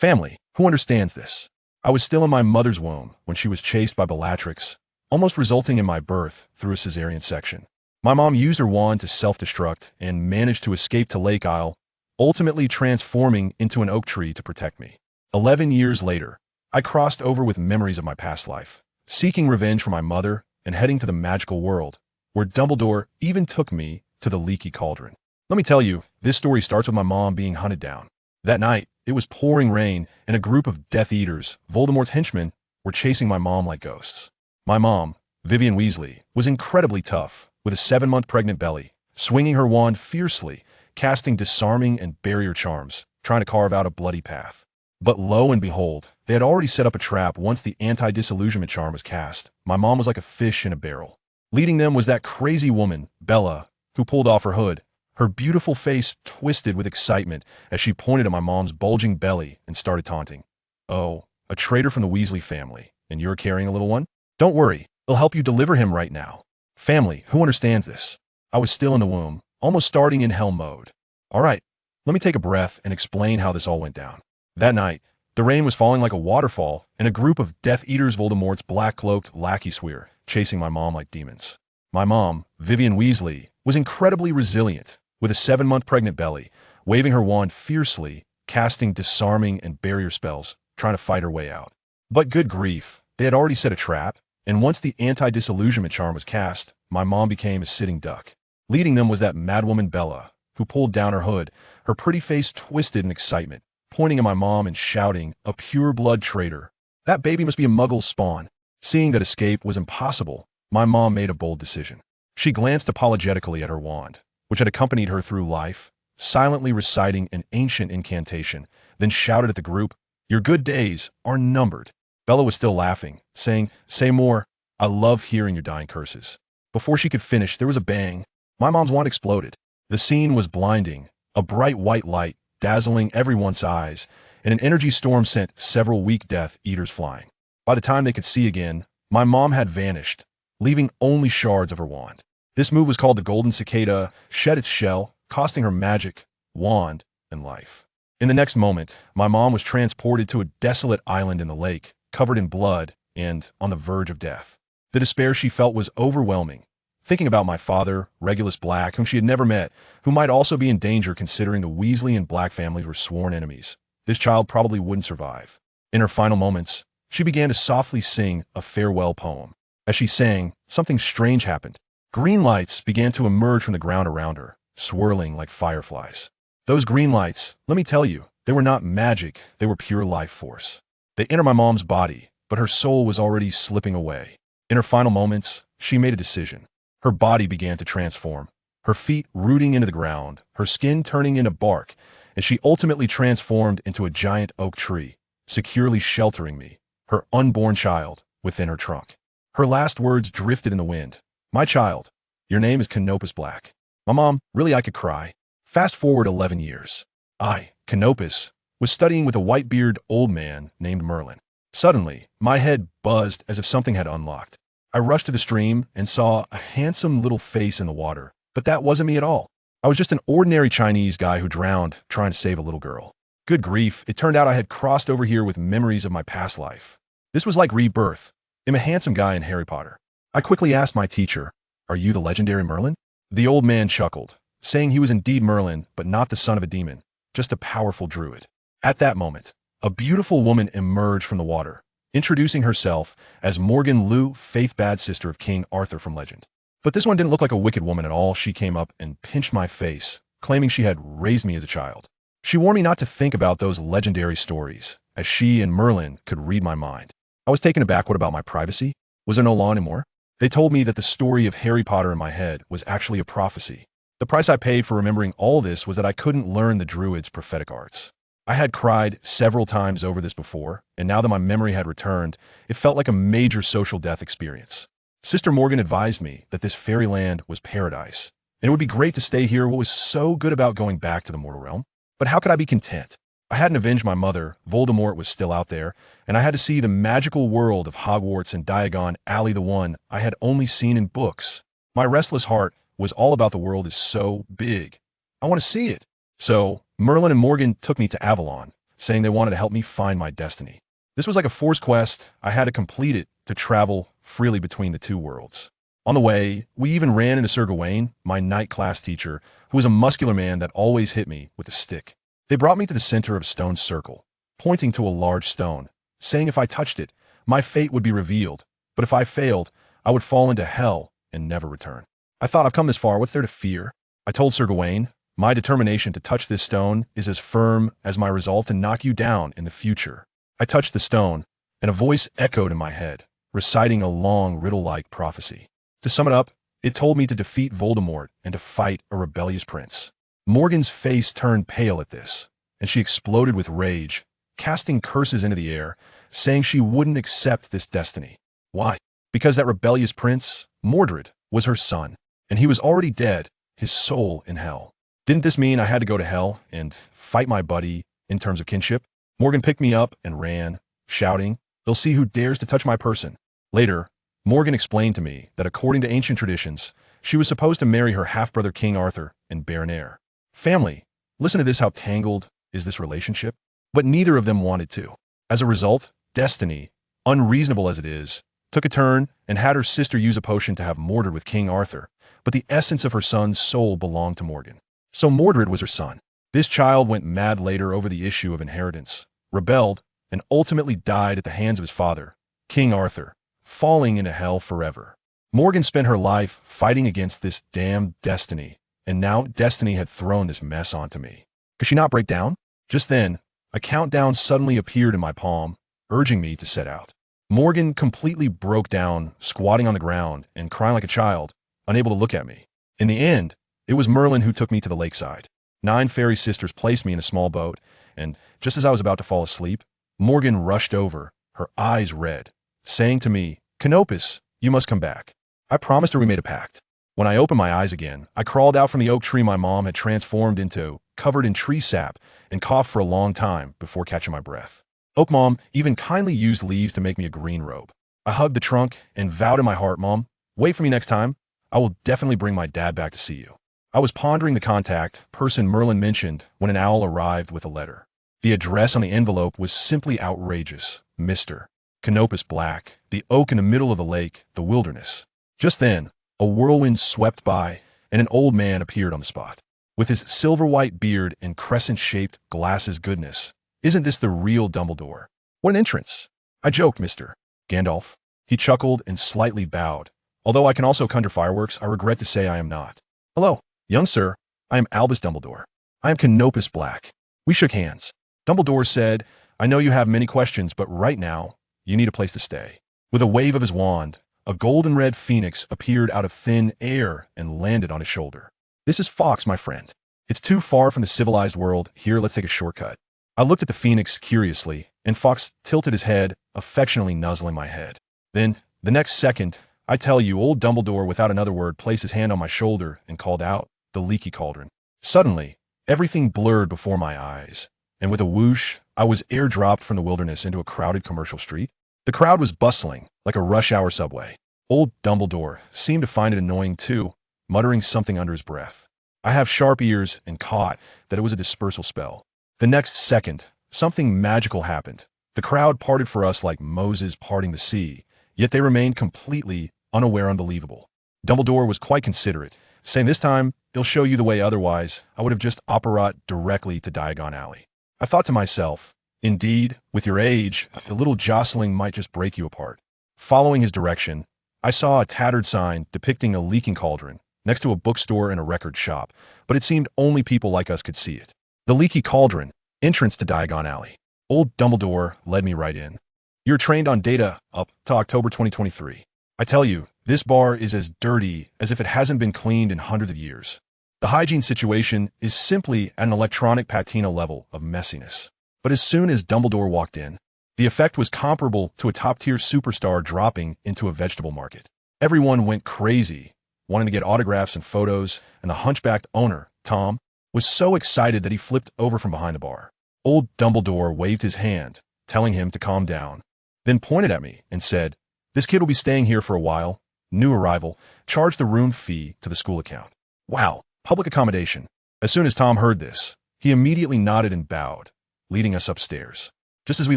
Family, who understands this? I was still in my mother's womb when she was chased by Bellatrix, almost resulting in my birth through a cesarean section. My mom used her wand to self-destruct and managed to escape to Lake Isle, ultimately transforming into an oak tree to protect me. 11 years later, I crossed over with memories of my past life, seeking revenge for my mother and heading to the magical world, where Dumbledore even took me to the leaky cauldron. Let me tell you, this story starts with my mom being hunted down. That night, it was pouring rain, and a group of Death Eaters, Voldemort's henchmen, were chasing my mom like ghosts. My mom, Vivian Weasley, was incredibly tough, with a 7-month pregnant belly, swinging her wand fiercely, casting disarming and barrier charms, trying to carve out a bloody path. But lo and behold, they had already set up a trap once the anti-disillusionment charm was cast. My mom was like a fish in a barrel. Leading them was that crazy woman, Bella, who pulled off her hood, her beautiful face twisted with excitement as she pointed at my mom's bulging belly and started taunting. "Oh, a traitor from the Weasley family, and you're carrying a little one? Don't worry, I'll help you deliver him right now." Family, who understands this? I was still in the womb, almost starting in hell mode. All right, let me take a breath and explain how this all went down. That night, the rain was falling like a waterfall, and a group of Death Eaters, Voldemort's black-cloaked lackeys, were chasing my mom like demons. My mom, Vivian Weasley, was incredibly resilient, with a 7-month pregnant belly, waving her wand fiercely, casting disarming and barrier spells, trying to fight her way out. But good grief, they had already set a trap, and once the anti-disillusionment charm was cast, my mom became a sitting duck. Leading them was that madwoman Bella, who pulled down her hood, her pretty face twisted in excitement, pointing at my mom and shouting, "A pure-blood traitor. That baby must be a muggle's spawn." Seeing that escape was impossible, my mom made a bold decision. She glanced apologetically at her wand, which had accompanied her through life, silently reciting an ancient incantation, then shouted at the group, "Your good days are numbered." Bella was still laughing, saying, "Say more. I love hearing your dying curses." Before she could finish, there was a bang. My mom's wand exploded. The scene was blinding, a bright white light dazzling everyone's eyes, and an energy storm sent several weak Death Eaters flying. By the time they could see again, my mom had vanished, leaving only shards of her wand. This move was called the Golden Cicada, shed its shell, costing her magic, wand, and life. In the next moment, my mom was transported to a desolate island in the lake, covered in blood and on the verge of death. The despair she felt was overwhelming. Thinking about my father, Regulus Black, whom she had never met, who might also be in danger considering the Weasley and Black families were sworn enemies, this child probably wouldn't survive. In her final moments, she began to softly sing a farewell poem. As she sang, something strange happened. Green lights began to emerge from the ground around her, swirling like fireflies. Those green lights, let me tell you, they were not magic, they were pure life force. They entered my mom's body, but her soul was already slipping away. In her final moments, she made a decision. Her body began to transform, her feet rooting into the ground, her skin turning into bark, and she ultimately transformed into a giant oak tree, securely sheltering me, her unborn child, within her trunk. Her last words drifted in the wind. "My child, your name is Canopus Black." My mom, really, I could cry. Fast forward 11 years. I, Canopus, was studying with a white-bearded old man named Merlin. Suddenly, my head buzzed as if something had unlocked. I rushed to the stream and saw a handsome little face in the water, but that wasn't me at all. I was just an ordinary Chinese guy who drowned trying to save a little girl. Good grief, it turned out I had crossed over here with memories of my past life. This was like rebirth. I'm a handsome guy in Harry Potter. I quickly asked my teacher, "Are you the legendary Merlin?" The old man chuckled, saying he was indeed Merlin, but not the son of a demon, just a powerful druid. At that moment, a beautiful woman emerged from the water, introducing herself as Morgan Lou, faith bad sister of King Arthur from legend. But this one didn't look like a wicked woman at all. She came up and pinched my face, claiming she had raised me as a child. She warned me not to think about those legendary stories, as she and Merlin could read my mind. I was taken aback. What about my privacy? Was there no law anymore? They told me that the story of Harry Potter in my head was actually a prophecy. The price I paid for remembering all this was that I couldn't learn the druid's prophetic arts. I had cried several times over this before, and now that my memory had returned, it felt like a major social death experience. Sister Morgan advised me that this fairyland was paradise, and it would be great to stay here. What was so good about going back to the mortal realm? But how could I be content? I hadn't avenged my mother, Voldemort was still out there, and I had to see the magical world of Hogwarts and Diagon Alley, the one I had only seen in books. My restless heart was all about the world is so big. I want to see it. So Merlin and Morgan took me to Avalon, saying they wanted to help me find my destiny. This was like a forced quest. I had to complete it to travel freely between the two worlds. On the way, we even ran into Sir Gawain, my night class teacher, who was a muscular man that always hit me with a stick. They brought me to the center of a stone circle, pointing to a large stone, saying if I touched it, my fate would be revealed, but if I failed, I would fall into hell and never return. I thought, I've come this far, what's there to fear? I told Sir Gawain, my determination to touch this stone is as firm as my resolve to knock you down in the future. I touched the stone, and a voice echoed in my head, reciting a long riddle-like prophecy. To sum it up, it told me to defeat Voldemort and to fight a rebellious prince. Morgan's face turned pale at this, and she exploded with rage, casting curses into the air, saying she wouldn't accept this destiny. Why? Because that rebellious prince, Mordred, was her son, and he was already dead, his soul in hell. Didn't this mean I had to go to hell and fight my buddy in terms of kinship? Morgan picked me up and ran, shouting, "They'll see who dares to touch my person." Later, Morgan explained to me that according to ancient traditions, she was supposed to marry her half-brother King Arthur and bear an heir. Family, listen to this, how tangled is this relationship? But neither of them wanted to. As a result, destiny, unreasonable as it is, took a turn and had her sister use a potion to have Mordred with King Arthur, but the essence of her son's soul belonged to Morgan. So Mordred was her son. This child went mad later over the issue of inheritance, rebelled, and ultimately died at the hands of his father, King Arthur, falling into hell forever. Morgan spent her life fighting against this damned destiny, and now destiny had thrown this mess onto me. Could she not break down? Just then, a countdown suddenly appeared in my palm, urging me to set out. Morgan completely broke down, squatting on the ground and crying like a child, unable to look at me. In the end, it was Merlin who took me to the lakeside. 9 fairy sisters placed me in a small boat, and just as I was about to fall asleep, Morgan rushed over, her eyes red, saying to me, "Canopus, you must come back." I promised her we made a pact. When I opened my eyes again, I crawled out from the oak tree my mom had transformed into, covered in tree sap, and coughed for a long time before catching my breath. Oak Mom even kindly used leaves to make me a green robe. I hugged the trunk and vowed in my heart, "Mom, wait for me next time. I will definitely bring my dad back to see you." I was pondering the contact person Merlin mentioned when an owl arrived with a letter. The address on the envelope was simply outrageous. Mr. Canopus Black, the oak in the middle of the lake, the wilderness. Just then, a whirlwind swept by, and an old man appeared on the spot. With his silver-white beard and crescent-shaped glasses, goodness, isn't this the real Dumbledore? What an entrance! I joked, "Mr. Gandalf." He chuckled and slightly bowed. Although I can also conjure fireworks, I regret to say I am not. "Hello, young sir. I am Albus Dumbledore. I am Canopus Black." We shook hands. Dumbledore said, "I know you have many questions, but right now, you need a place to stay." With a wave of his wand, a golden-red phoenix appeared out of thin air and landed on his shoulder. "This is Fox, my friend. It's too far from the civilized world. Here, let's take a shortcut." I looked at the phoenix curiously, and Fox tilted his head, affectionately nuzzling my head. Then, the next second, I tell you, old Dumbledore, without another word, placed his hand on my shoulder and called out, "The leaky cauldron." Suddenly, everything blurred before my eyes, and with a whoosh, I was airdropped from the wilderness into a crowded commercial street. The crowd was bustling, like a rush-hour subway. Old Dumbledore seemed to find it annoying too, muttering something under his breath. I have sharp ears and caught that it was a dispersal spell. The next second, something magical happened. The crowd parted for us like Moses parting the sea, yet they remained completely unaware, unbelievable. Dumbledore was quite considerate, saying this time, "They'll show you the way, otherwise I would have just operated directly to Diagon Alley." I thought to myself, indeed, with your age, a little jostling might just break you apart. Following his direction, I saw a tattered sign depicting a leaking cauldron next to a bookstore and a record shop, but it seemed only people like us could see it. The leaky cauldron, entrance to Diagon Alley. Old Dumbledore led me right in. "You're trained on data up to October 2023. I tell you, this bar is as dirty as if it hasn't been cleaned in hundreds of years. The hygiene situation is simply at an electronic patina level of messiness." But as soon as Dumbledore walked in, the effect was comparable to a top-tier superstar dropping into a vegetable market. Everyone went crazy, wanting to get autographs and photos, and the hunchbacked owner, Tom, was so excited that he flipped over from behind the bar. Old Dumbledore waved his hand, telling him to calm down, then pointed at me and said, "This kid will be staying here for a while. New arrival. Charge the room fee to the school account." Wow, public accommodation. As soon as Tom heard this, he immediately nodded and bowed, leading us upstairs. Just as we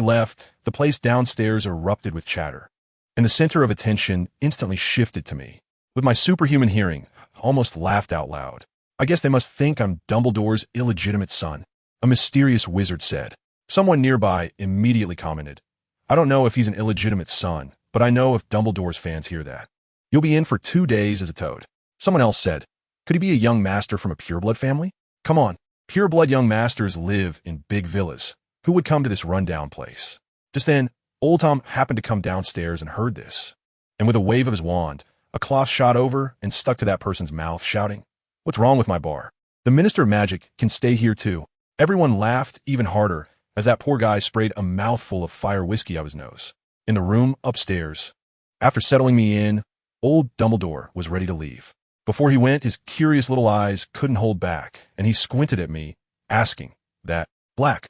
left, the place downstairs erupted with chatter, and the center of attention instantly shifted to me. With my superhuman hearing, I almost laughed out loud. I guess they must think I'm Dumbledore's illegitimate son, a mysterious wizard said. Someone nearby immediately commented, I don't know if he's an illegitimate son, but I know if Dumbledore's fans hear that. You'll be in for 2 days as a toad. Someone else said, could he be a young master from a pureblood family? Come on, pureblood young masters live in big villas. Who would come to this rundown place? Just then, Old Tom happened to come downstairs and heard this. And with a wave of his wand, a cloth shot over and stuck to that person's mouth, shouting, what's wrong with my bar? The Minister of Magic can stay here too. Everyone laughed even harder as that poor guy sprayed a mouthful of fire whiskey up his nose. In the room upstairs, after settling me in, old Dumbledore was ready to leave. Before he went, his curious little eyes couldn't hold back, and he squinted at me, asking, that black?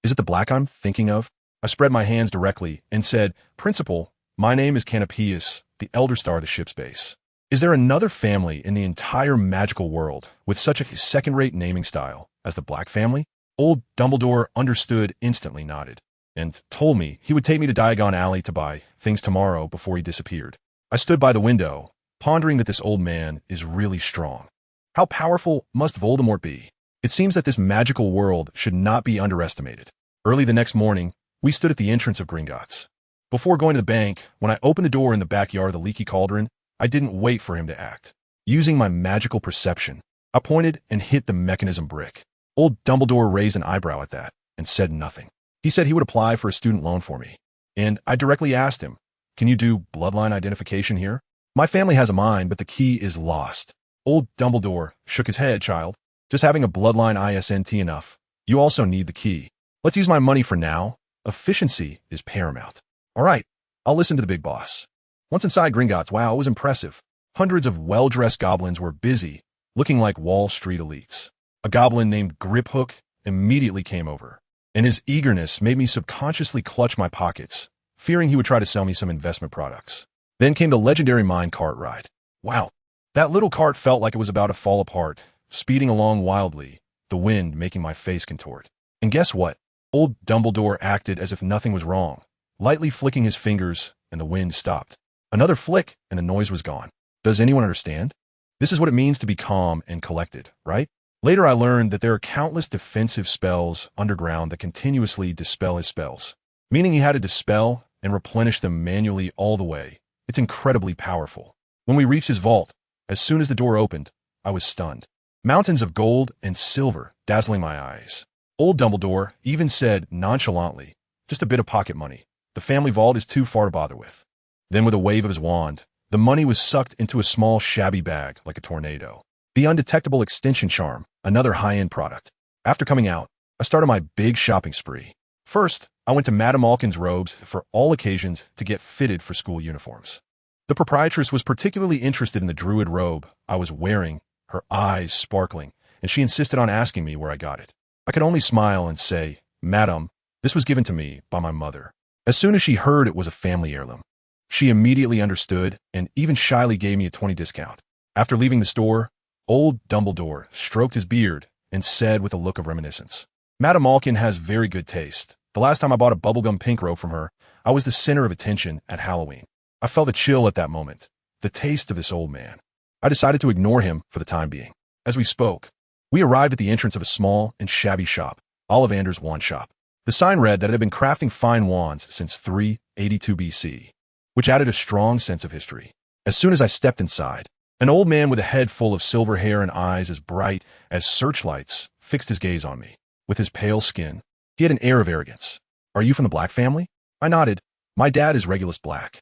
Is it the black I'm thinking of? I spread my hands directly and said, Principal, my name is Canopus, the Elder Star of the ship's base. Is there another family in the entire magical world with such a second-rate naming style as the Black family? Old Dumbledore understood, instantly nodded, and told me he would take me to Diagon Alley to buy things tomorrow before he disappeared. I stood by the window, pondering that this old man is really strong. How powerful must Voldemort be? It seems that this magical world should not be underestimated. Early the next morning, we stood at the entrance of Gringotts. Before going to the bank, when I opened the door in the backyard of the Leaky Cauldron, I didn't wait for him to act. Using my magical perception, I pointed and hit the mechanism brick. Old Dumbledore raised an eyebrow at that and said nothing. He said he would apply for a student loan for me. And I directly asked him, can you do bloodline identification here? My family has a mine, but the key is lost. Old Dumbledore shook his head, child. Just having a bloodline isn't enough. You also need the key. Let's use my money for now. Efficiency is paramount. All right, I'll listen to the big boss. Once inside Gringotts, wow, it was impressive. Hundreds of well-dressed goblins were busy, looking like Wall Street elites. A goblin named Griphook immediately came over, and his eagerness made me subconsciously clutch my pockets, fearing he would try to sell me some investment products. Then came the legendary mine cart ride. Wow, that little cart felt like it was about to fall apart, speeding along wildly, the wind making my face contort. And guess what? Old Dumbledore acted as if nothing was wrong, lightly flicking his fingers, and the wind stopped. Another flick, and the noise was gone. Does anyone understand? This is what it means to be calm and collected, right? Later I learned that there are countless defensive spells underground that continuously dispel his spells, meaning he had to dispel and replenish them manually all the way. It's incredibly powerful. When we reached his vault, as soon as the door opened, I was stunned. Mountains of gold and silver dazzling my eyes. Old Dumbledore even said nonchalantly, just a bit of pocket money. The family vault is too far to bother with. Then with a wave of his wand, the money was sucked into a small shabby bag like a tornado. The undetectable extension charm, another high-end product. After coming out, I started my big shopping spree. First, I went to Madame Malkin's robes for all occasions to get fitted for school uniforms. The proprietress was particularly interested in the druid robe I was wearing, her eyes sparkling, and she insisted on asking me where I got it. I could only smile and say, Madam, this was given to me by my mother. As soon as she heard it was a family heirloom, she immediately understood and even shyly gave me a 20% discount. After leaving the store, old Dumbledore stroked his beard and said with a look of reminiscence, Madame Malkin has very good taste. The last time I bought a bubblegum pink robe from her, I was the center of attention at Halloween. I felt a chill at that moment, the taste of this old man. I decided to ignore him for the time being. As we spoke, we arrived at the entrance of a small and shabby shop, Ollivander's Wand Shop. The sign read that it had been crafting fine wands since 382 BC, which added a strong sense of history. As soon as I stepped inside, an old man with a head full of silver hair and eyes as bright as searchlights fixed his gaze on me. With his pale skin, he had an air of arrogance. Are you from the Black family? I nodded. My dad is Regulus Black.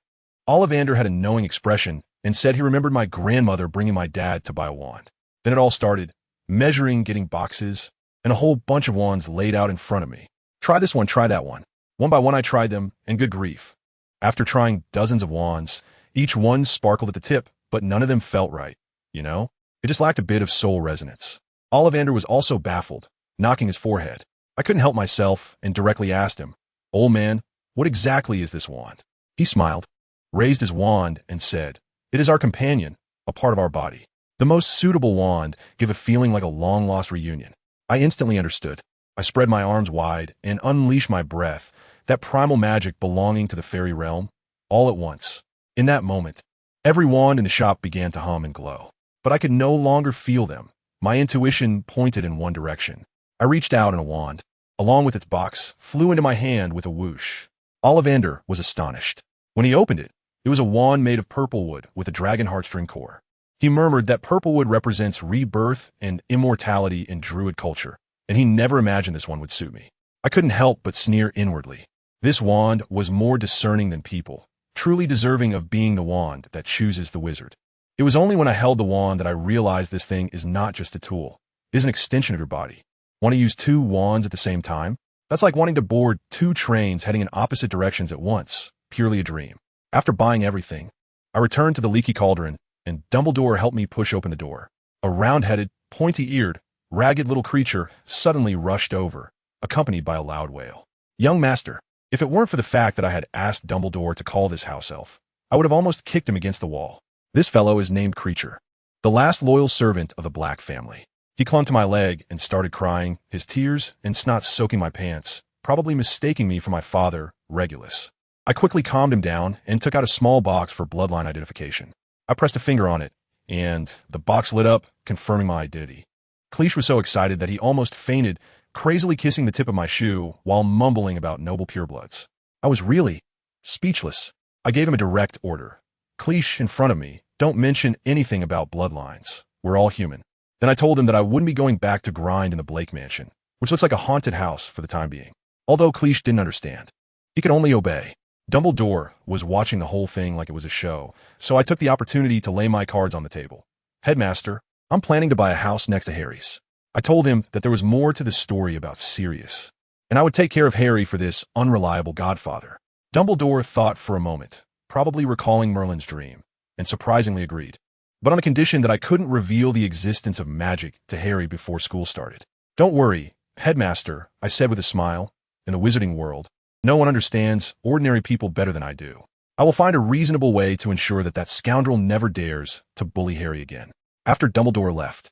Ollivander had a knowing expression and said he remembered my grandmother bringing my dad to buy a wand. Then it all started, measuring, getting boxes, and a whole bunch of wands laid out in front of me. Try this one, try that one. One by one I tried them, and good grief. After trying dozens of wands, each one sparkled at the tip, but none of them felt right, you know? It just lacked a bit of soul resonance. Ollivander was also baffled, knocking his forehead. I couldn't help myself and directly asked him, Old man, what exactly is this wand? He smiled, raised his wand, and said, It is our companion, a part of our body. The most suitable wand give a feeling like a long-lost reunion. I instantly understood. I spread my arms wide and unleashed my breath, that primal magic belonging to the fairy realm, all at once. In that moment, every wand in the shop began to hum and glow. But I could no longer feel them. My intuition pointed in one direction. I reached out and a wand, along with its box, flew into my hand with a whoosh. Ollivander was astonished. When he opened it, it was a wand made of purple wood with a dragon heartstring core. He murmured that purple wood represents rebirth and immortality in druid culture, and he never imagined this one would suit me. I couldn't help but sneer inwardly. This wand was more discerning than people, truly deserving of being the wand that chooses the wizard. It was only when I held the wand that I realized this thing is not just a tool. It is an extension of your body. Want to use two wands at the same time? That's like wanting to board two trains heading in opposite directions at once. Purely a dream. After buying everything, I returned to the leaky cauldron, and Dumbledore helped me push open the door. A round-headed, pointy-eared, ragged little creature suddenly rushed over, accompanied by a loud wail. Young master, if it weren't for the fact that I had asked Dumbledore to call this house elf, I would have almost kicked him against the wall. This fellow is named Creature, the last loyal servant of the Black family. He clung to my leg and started crying, his tears and snot soaking my pants, probably mistaking me for my father, Regulus. I quickly calmed him down and took out a small box for bloodline identification. I pressed a finger on it, and the box lit up, confirming my identity. Cleach was so excited that he almost fainted, crazily kissing the tip of my shoe while mumbling about noble purebloods. I was really speechless. I gave him a direct order. Cleach, in front of me, don't mention anything about bloodlines. We're all human. Then I told him that I wouldn't be going back to grind in the Blake mansion, which looks like a haunted house for the time being. Although Cleach didn't understand. He could only obey. Dumbledore was watching the whole thing like it was a show, so I took the opportunity to lay my cards on the table. Headmaster, I'm planning to buy a house next to Harry's. I told him that there was more to the story about Sirius, and I would take care of Harry for this unreliable godfather. Dumbledore thought for a moment, probably recalling Merlin's dream, and surprisingly agreed. But on the condition that I couldn't reveal the existence of magic to Harry before school started. Don't worry, Headmaster, I said with a smile. In the wizarding world, no one understands ordinary people better than I do. I will find a reasonable way to ensure that that scoundrel never dares to bully Harry again. After Dumbledore left,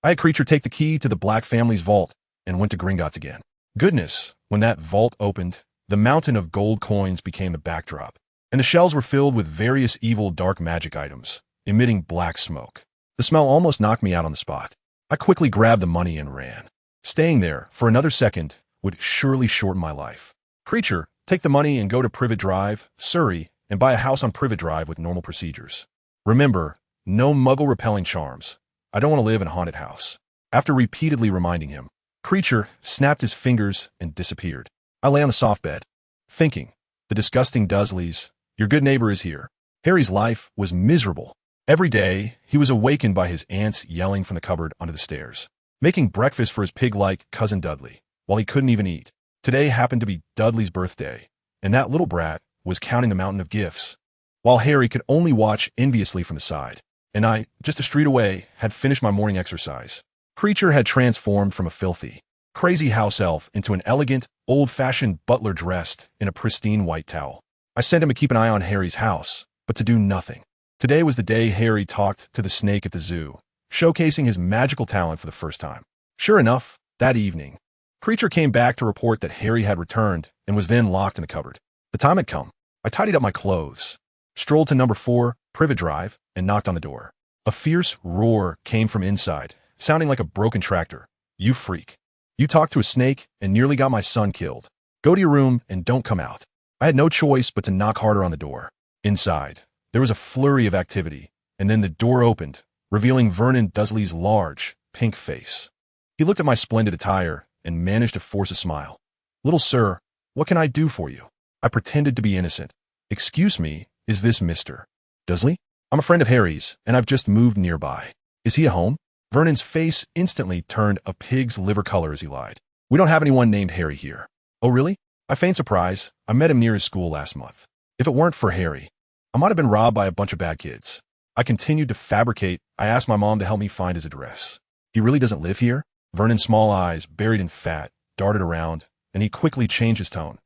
I had Creature take the key to the Black family's vault and went to Gringotts again. Goodness, when that vault opened, the mountain of gold coins became the backdrop, and the shelves were filled with various evil dark magic items, emitting black smoke. The smell almost knocked me out on the spot. I quickly grabbed the money and ran. Staying there for another second would surely shorten my life. Creature, take the money and go to Privet Drive, Surrey, and buy a house on Privet Drive with normal procedures. Remember, no muggle-repelling charms. I don't want to live in a haunted house. After repeatedly reminding him, Creature snapped his fingers and disappeared. I lay on the soft bed, thinking, the disgusting Dursleys, your good neighbor is here. Harry's life was miserable. Every day, he was awakened by his aunts yelling from the cupboard onto the stairs, making breakfast for his pig-like cousin Dudley, while he couldn't even eat. Today happened to be Dudley's birthday, and that little brat was counting the mountain of gifts, while Harry could only watch enviously from the side. And I, just a street away, had finished my morning exercise. Creature had transformed from a filthy, crazy house elf into an elegant, old-fashioned butler dressed in a pristine white towel. I sent him to keep an eye on Harry's house, but to do nothing. Today was the day Harry talked to the snake at the zoo, showcasing his magical talent for the first time. Sure enough, that evening, Creature came back to report that Harry had returned and was then locked in the cupboard. The time had come. I tidied up my clothes, strolled to number 4, Privet Drive, and knocked on the door. A fierce roar came from inside, sounding like a broken tractor. You freak. You talked to a snake and nearly got my son killed. Go to your room and don't come out. I had no choice but to knock harder on the door. Inside, there was a flurry of activity, and then the door opened, revealing Vernon Dursley's large, pink face. He looked at my splendid attire and managed to force a smile. Little sir, what can I do for you? I pretended to be innocent. Excuse me, is this Mr. Dursley? I'm a friend of Harry's, and I've just moved nearby. Is he at home? Vernon's face instantly turned a pig's liver color as he lied. We don't have anyone named Harry here. Oh, really? I feigned surprise. I met him near his school last month. If it weren't for Harry, I might have been robbed by a bunch of bad kids. I continued to fabricate. I asked my mom to help me find his address. He really doesn't live here? Vernon's small eyes, buried in fat, darted around, and he quickly changed his tone.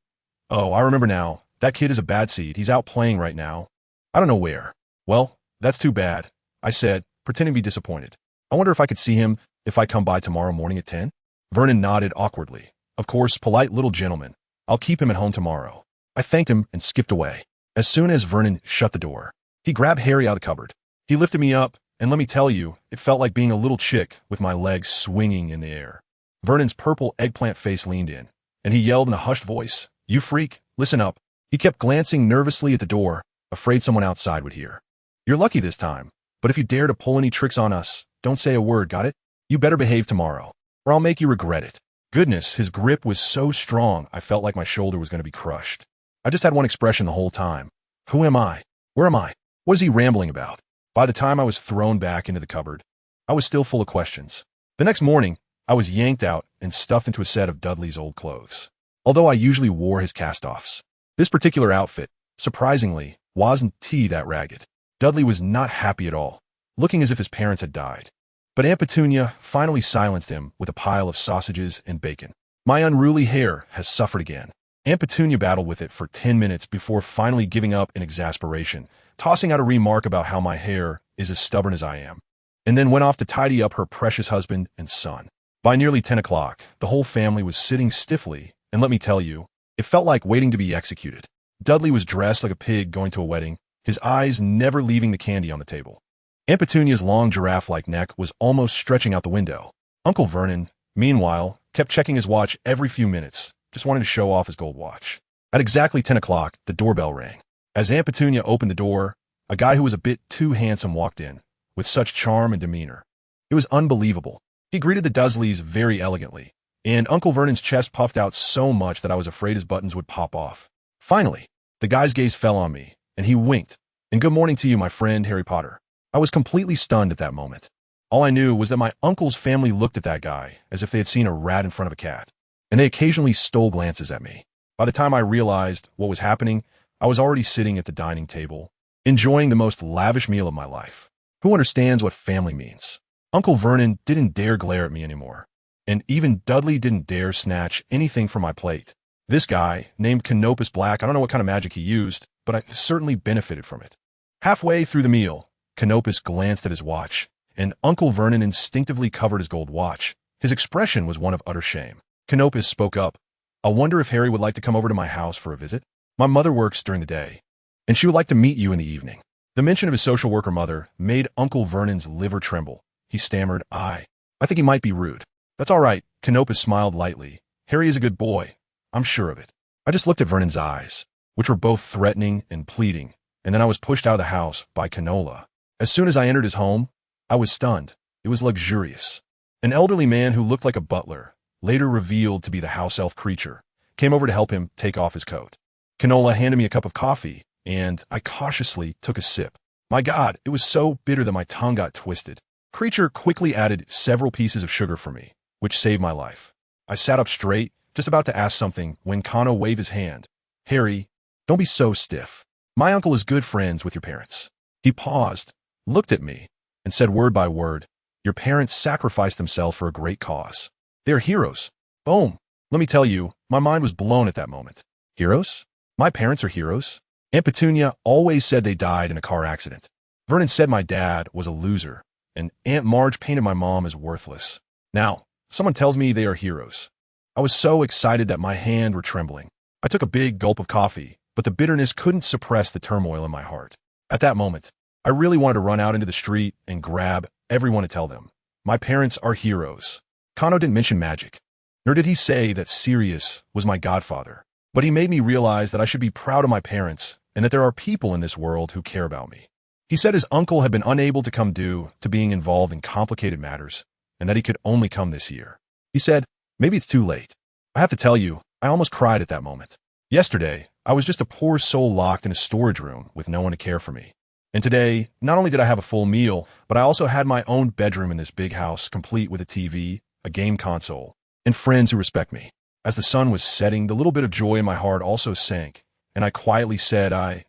Oh, I remember now. That kid is a bad seed. He's out playing right now. I don't know where. Well, that's too bad, I said, pretending to be disappointed. I wonder if I could see him if I come by tomorrow morning at 10? Vernon nodded awkwardly. Of course, polite little gentleman. I'll keep him at home tomorrow. I thanked him and skipped away. As soon as Vernon shut the door, he grabbed Harry out of the cupboard. He lifted me up, and let me tell you, it felt like being a little chick with my legs swinging in the air. Vernon's purple eggplant face leaned in, and he yelled in a hushed voice, "You freak, listen up." He kept glancing nervously at the door, afraid someone outside would hear. "You're lucky this time, but if you dare to pull any tricks on us, don't say a word, got it? You better behave tomorrow, or I'll make you regret it." Goodness, his grip was so strong I felt like my shoulder was going to be crushed. I just had one expression the whole time. Who am I? Where am I? What is he rambling about? By the time I was thrown back into the cupboard, I was still full of questions. The next morning, I was yanked out and stuffed into a set of Dudley's old clothes. Although I usually wore his cast-offs, this particular outfit, surprisingly, wasn't that ragged. Dudley was not happy at all, looking as if his parents had died. But Aunt Petunia finally silenced him with a pile of sausages and bacon. My unruly hair has suffered again. Aunt Petunia battled with it for 10 minutes before finally giving up in exasperation, tossing out a remark about how my hair is as stubborn as I am, and then went off to tidy up her precious husband and son. By nearly 10 o'clock, the whole family was sitting stiffly, and let me tell you, it felt like waiting to be executed. Dudley was dressed like a pig going to a wedding, his eyes never leaving the candy on the table. Aunt Petunia's long giraffe-like neck was almost stretching out the window. Uncle Vernon, meanwhile, kept checking his watch every few minutes, just wanting to show off his gold watch. At exactly 10 o'clock, the doorbell rang. As Aunt Petunia opened the door, a guy who was a bit too handsome walked in, with such charm and demeanor. It was unbelievable. He greeted the Dursleys very elegantly, and Uncle Vernon's chest puffed out so much that I was afraid his buttons would pop off. Finally, the guy's gaze fell on me, and he winked. "And good morning to you, my friend Harry Potter." I was completely stunned at that moment. All I knew was that my uncle's family looked at that guy as if they had seen a rat in front of a cat, and they occasionally stole glances at me. By the time I realized what was happening, I was already sitting at the dining table, enjoying the most lavish meal of my life. Who understands what family means? Uncle Vernon didn't dare glare at me anymore, and even Dudley didn't dare snatch anything from my plate. This guy, named Canopus Black, I don't know what kind of magic he used, but I certainly benefited from it. Halfway through the meal, Canopus glanced at his watch, and Uncle Vernon instinctively covered his gold watch. His expression was one of utter shame. Canopus spoke up. "I wonder if Harry would like to come over to my house for a visit? My mother works during the day, and she would like to meet you in the evening." The mention of his social worker mother made Uncle Vernon's liver tremble. He stammered, I think he might be rude." "That's all right," Canopus smiled lightly. "Harry is a good boy. I'm sure of it." I just looked at Vernon's eyes, which were both threatening and pleading, and then I was pushed out of the house by Canola. As soon as I entered his home, I was stunned. It was luxurious. An elderly man who looked like a butler, later revealed to be the house elf creature, came over to help him take off his coat. Canola handed me a cup of coffee, and I cautiously took a sip. My God, it was so bitter that my tongue got twisted. Creature quickly added several pieces of sugar for me, which saved my life. I sat up straight, just about to ask something, when Cano waved his hand. "Harry, don't be so stiff. My uncle is good friends with your parents." He paused, looked at me, and said word by word, "Your parents sacrificed themselves for a great cause. They are heroes." Boom. Let me tell you, my mind was blown at that moment. Heroes? My parents are heroes? Aunt Petunia always said they died in a car accident. Vernon said my dad was a loser, and Aunt Marge painted my mom as worthless. Now, someone tells me they are heroes. I was so excited that my hands were trembling. I took a big gulp of coffee, but the bitterness couldn't suppress the turmoil in my heart. At that moment, I really wanted to run out into the street and grab everyone to tell them, my parents are heroes. Cano didn't mention magic, nor did he say that Sirius was my godfather, but he made me realize that I should be proud of my parents and that there are people in this world who care about me. He said his uncle had been unable to come due to being involved in complicated matters, and that he could only come this year. He said, maybe it's too late. I have to tell you, I almost cried at that moment. Yesterday, I was just a poor soul locked in a storage room with no one to care for me. And today, not only did I have a full meal, but I also had my own bedroom in this big house, complete with a TV, a game console, and friends who respect me. As the sun was setting, the little bit of joy in my heart also sank, and I quietly said I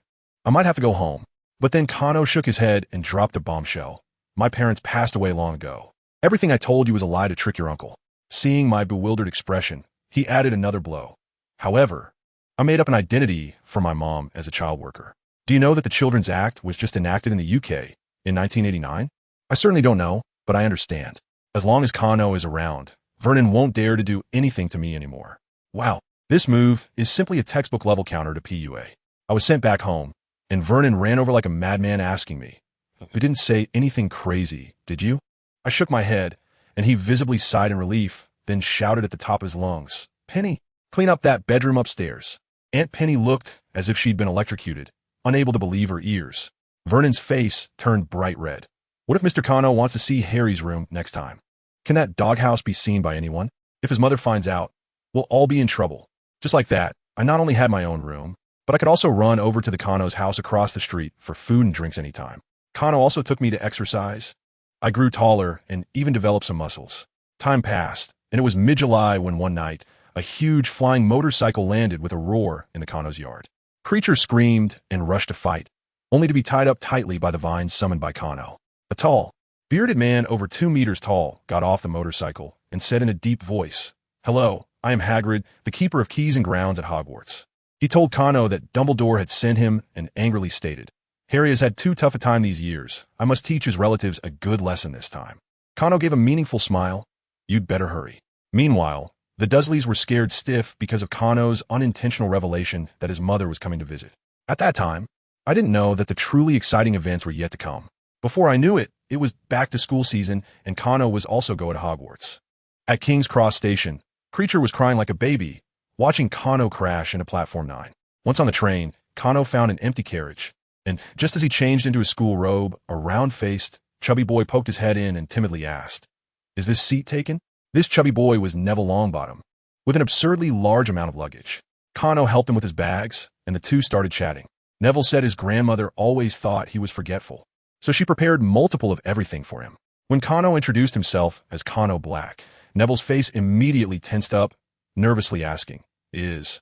might have to go home. But then Cano shook his head and dropped a bombshell. My parents passed away long ago. Everything I told you was a lie to trick your uncle. Seeing my bewildered expression, he added another blow. However, I made up an identity for my mom as a child worker. Do you know that the Children's Act was just enacted in the UK in 1989? I certainly don't know, but I understand. As long as Cano is around, Vernon won't dare to do anything to me anymore. Wow, this move is simply a textbook level counter to PUA. I was sent back home, and Vernon ran over like a madman asking me, "You didn't say anything crazy, did you?" I shook my head, and he visibly sighed in relief, then shouted at the top of his lungs, "Penny, clean up that bedroom upstairs." Aunt Penny looked as if she'd been electrocuted, unable to believe her ears. Vernon's face turned bright red. What if Mr. Kano wants to see Harry's room next time? Can that doghouse be seen by anyone? If his mother finds out, we'll all be in trouble. Just like that, I not only had my own room, but I could also run over to the Kano's house across the street for food and drinks anytime. Kano also took me to exercise. I grew taller and even developed some muscles. Time passed, and it was mid-July when one night, a huge flying motorcycle landed with a roar in the Kano's yard. Creatures screamed and rushed to fight, only to be tied up tightly by the vines summoned by Kano. A tall, bearded man over 2 meters tall got off the motorcycle and said in a deep voice, "Hello, I am Hagrid, the keeper of keys and grounds at Hogwarts." He told Kano that Dumbledore had sent him and angrily stated, "Harry has had too tough a time these years. I must teach his relatives a good lesson this time." Kano gave a meaningful smile. "You'd better hurry." Meanwhile, the Dursleys were scared stiff because of Kano's unintentional revelation that his mother was coming to visit. At that time, I didn't know that the truly exciting events were yet to come. Before I knew it, it was back to school season and Kano was also going to Hogwarts. At King's Cross Station, Creature was crying like a baby, watching Kano crash into Platform 9. Once on the train, Kano found an empty carriage, and just as he changed into his school robe, a round-faced, chubby boy poked his head in and timidly asked, "Is this seat taken?" This chubby boy was Neville Longbottom, with an absurdly large amount of luggage. Kano helped him with his bags, and the two started chatting. Neville said his grandmother always thought he was forgetful, so she prepared multiple of everything for him. When Kano introduced himself as Kano Black, Neville's face immediately tensed up, nervously asking, Is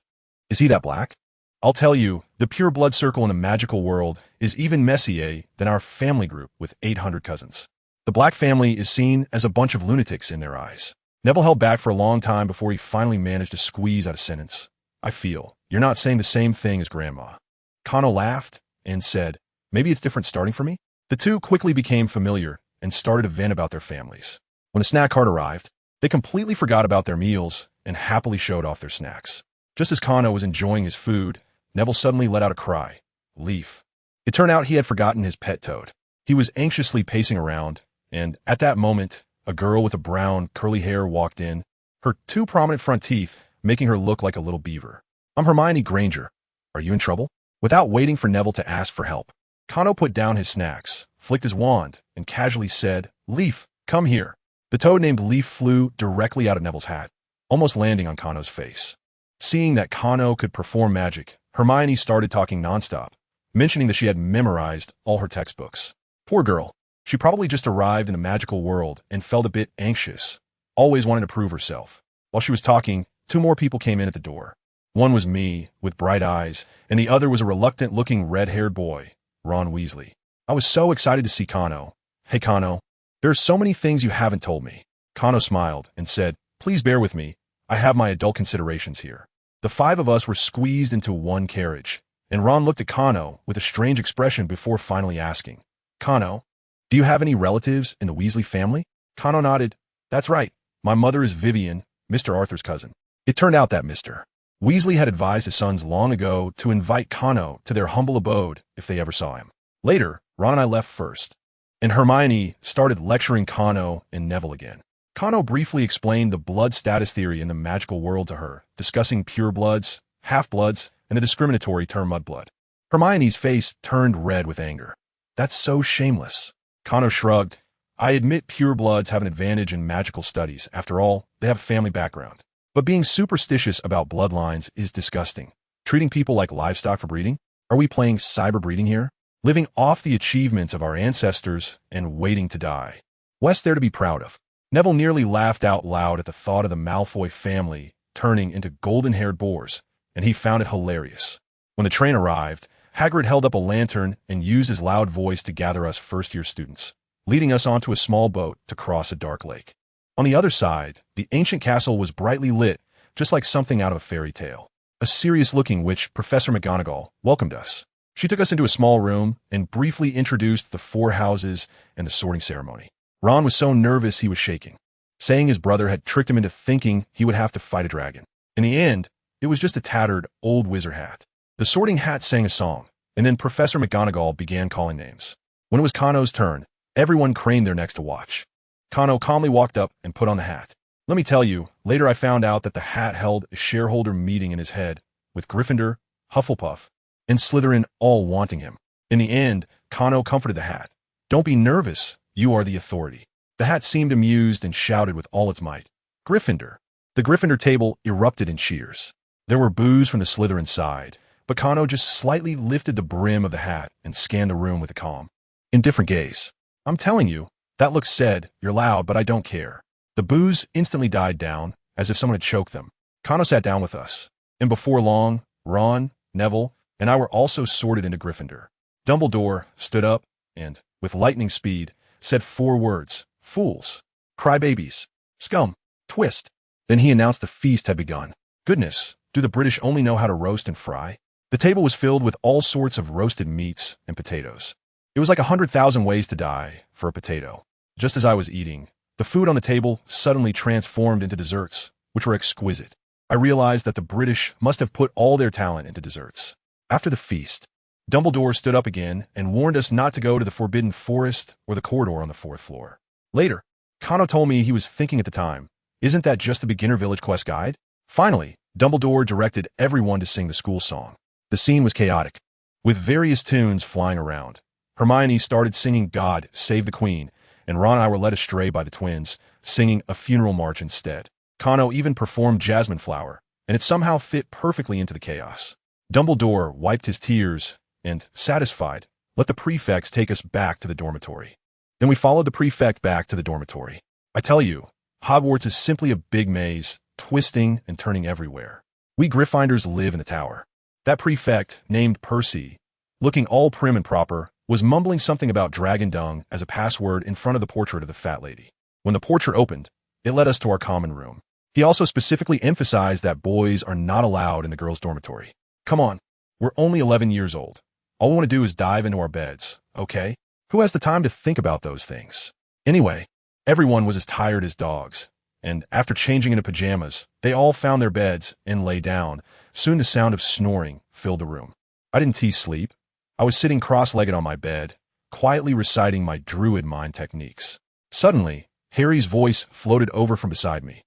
he that black?" I'll tell you, the pure blood circle in the magical world is even messier than our family group with 800 cousins. The Black family is seen as a bunch of lunatics in their eyes. Neville held back for a long time before he finally managed to squeeze out a sentence. "I feel you're not saying the same thing as Grandma." Kano laughed and said, "Maybe it's different starting for me?" The two quickly became familiar and started to vent about their families. When the snack cart arrived, they completely forgot about their meals and happily showed off their snacks. Just as Kano was enjoying his food, Neville suddenly let out a cry. Leaf. It turned out he had forgotten his pet toad. He was anxiously pacing around, and at that moment, a girl with a brown, curly hair walked in, her 2 prominent front teeth making her look like a little beaver. "I'm Hermione Granger. Are you in trouble?" Without waiting for Neville to ask for help, Kano put down his snacks, flicked his wand, and casually said, "Leaf, come here." The toad named Leaf flew directly out of Neville's hat, almost landing on Kano's face. Seeing that Kano could perform magic, Hermione started talking nonstop, mentioning that she had memorized all her textbooks. Poor girl. She probably just arrived in the magical world and felt a bit anxious, always wanting to prove herself. While she was talking, 2 more people came in at the door. One was me, with bright eyes, and the other was a reluctant-looking red-haired boy, Ron Weasley. I was so excited to see Kano. "Hey Kano, there are so many things you haven't told me." Kano smiled and said, "Please bear with me. I have my adult considerations here." The 5 of us were squeezed into one carriage, and Ron looked at Kano with a strange expression before finally asking, "Kano, do you have any relatives in the Weasley family?" Kano nodded. "That's right. My mother is Vivian, Mr. Arthur's cousin." It turned out that Mr. Weasley had advised his sons long ago to invite Kano to their humble abode if they ever saw him. Later, Ron and I left first, and Hermione started lecturing Kano and Neville again. Kano briefly explained the blood status theory in the magical world to her, discussing purebloods, half-bloods, and the discriminatory term mudblood. Hermione's face turned red with anger. "That's so shameless." Kano shrugged. "I admit purebloods have an advantage in magical studies. After all, they have a family background. But being superstitious about bloodlines is disgusting. Treating people like livestock for breeding? Are we playing cyber breeding here? Living off the achievements of our ancestors and waiting to die. What's there to be proud of?" Neville nearly laughed out loud at the thought of the Malfoy family turning into golden-haired boars, and he found it hilarious. When the train arrived, Hagrid held up a lantern and used his loud voice to gather us first-year students, leading us onto a small boat to cross a dark lake. On the other side, the ancient castle was brightly lit, just like something out of a fairy tale. A serious-looking witch, Professor McGonagall, welcomed us. She took us into a small room and briefly introduced the 4 houses and the sorting ceremony. Ron was so nervous he was shaking. saying his brother had tricked him into thinking he would have to fight a dragon. In the end, it was just a tattered, old wizard hat. The Sorting Hat sang a song, and then Professor McGonagall began calling names. When it was Kano's turn, everyone craned their necks to watch. Kano calmly walked up and put on the hat. Let me tell you, later I found out that the hat held a shareholder meeting in his head, with Gryffindor, Hufflepuff, and Slytherin all wanting him. In the end, Kano comforted the hat. Don't be nervous, you are the authority. The hat seemed amused and shouted with all its might, Gryffindor. The Gryffindor table erupted in cheers. There were boos from the Slytherin side, but Kano just slightly lifted the brim of the hat and scanned the room with a calm, indifferent gaze. I'm telling you, that look said, you're loud, but I don't care. The boos instantly died down, as if someone had choked them. Kano sat down with us, and before long, Ron, Neville, and I were also sorted into Gryffindor. Dumbledore stood up and, with lightning speed, said 4 words, fools, crybabies, scum, twist. Then he announced the feast had begun. Goodness, do the British only know how to roast and fry? The table was filled with all sorts of roasted meats and potatoes. It was like 100,000 ways to die for a potato. Just as I was eating, the food on the table suddenly transformed into desserts, which were exquisite. I realized that the British must have put all their talent into desserts. After the feast, Dumbledore stood up again and warned us not to go to the Forbidden Forest or the corridor on the 4th floor. Later, Kano told me he was thinking at the time, isn't that just the beginner village quest guide? Finally, Dumbledore directed everyone to sing the school song. The scene was chaotic, with various tunes flying around. Hermione started singing God Save the Queen, and Ron and I were led astray by the twins, singing a funeral march instead. Kano even performed Jasmine Flower, and it somehow fit perfectly into the chaos. Dumbledore wiped his tears and, satisfied, let the prefects take us back to the dormitory. Then we followed the prefect back to the dormitory. I tell you, Hogwarts is simply a big maze, twisting and turning everywhere. We Gryffindors live in the tower. That prefect, named Percy, looking all prim and proper, was mumbling something about dragon dung as a password in front of the portrait of the fat lady. When the portrait opened, it led us to our common room. He also specifically emphasized that boys are not allowed in the girls' dormitory. Come on, we're only 11 years old. All we want to do is dive into our beds, okay? Who has the time to think about those things? Anyway, everyone was as tired as dogs, and after changing into pajamas, they all found their beds and lay down. Soon the sound of snoring filled the room. I didn't tease sleep. I was sitting cross-legged on my bed, quietly reciting my druid mind techniques. Suddenly, Harry's voice floated over from beside me.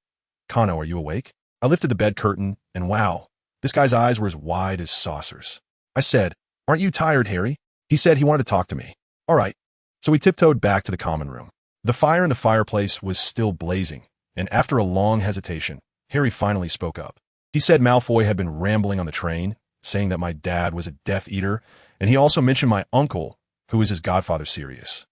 Kano, are you awake? I lifted the bed curtain, and wow, this guy's eyes were as wide as saucers. I said, aren't you tired, Harry? He said he wanted to talk to me. All right. So we tiptoed back to the common room. The fire in the fireplace was still blazing, and after a long hesitation, Harry finally spoke up. He said Malfoy had been rambling on the train, saying that my dad was a Death Eater, and he also mentioned my uncle, who is his godfather Sirius,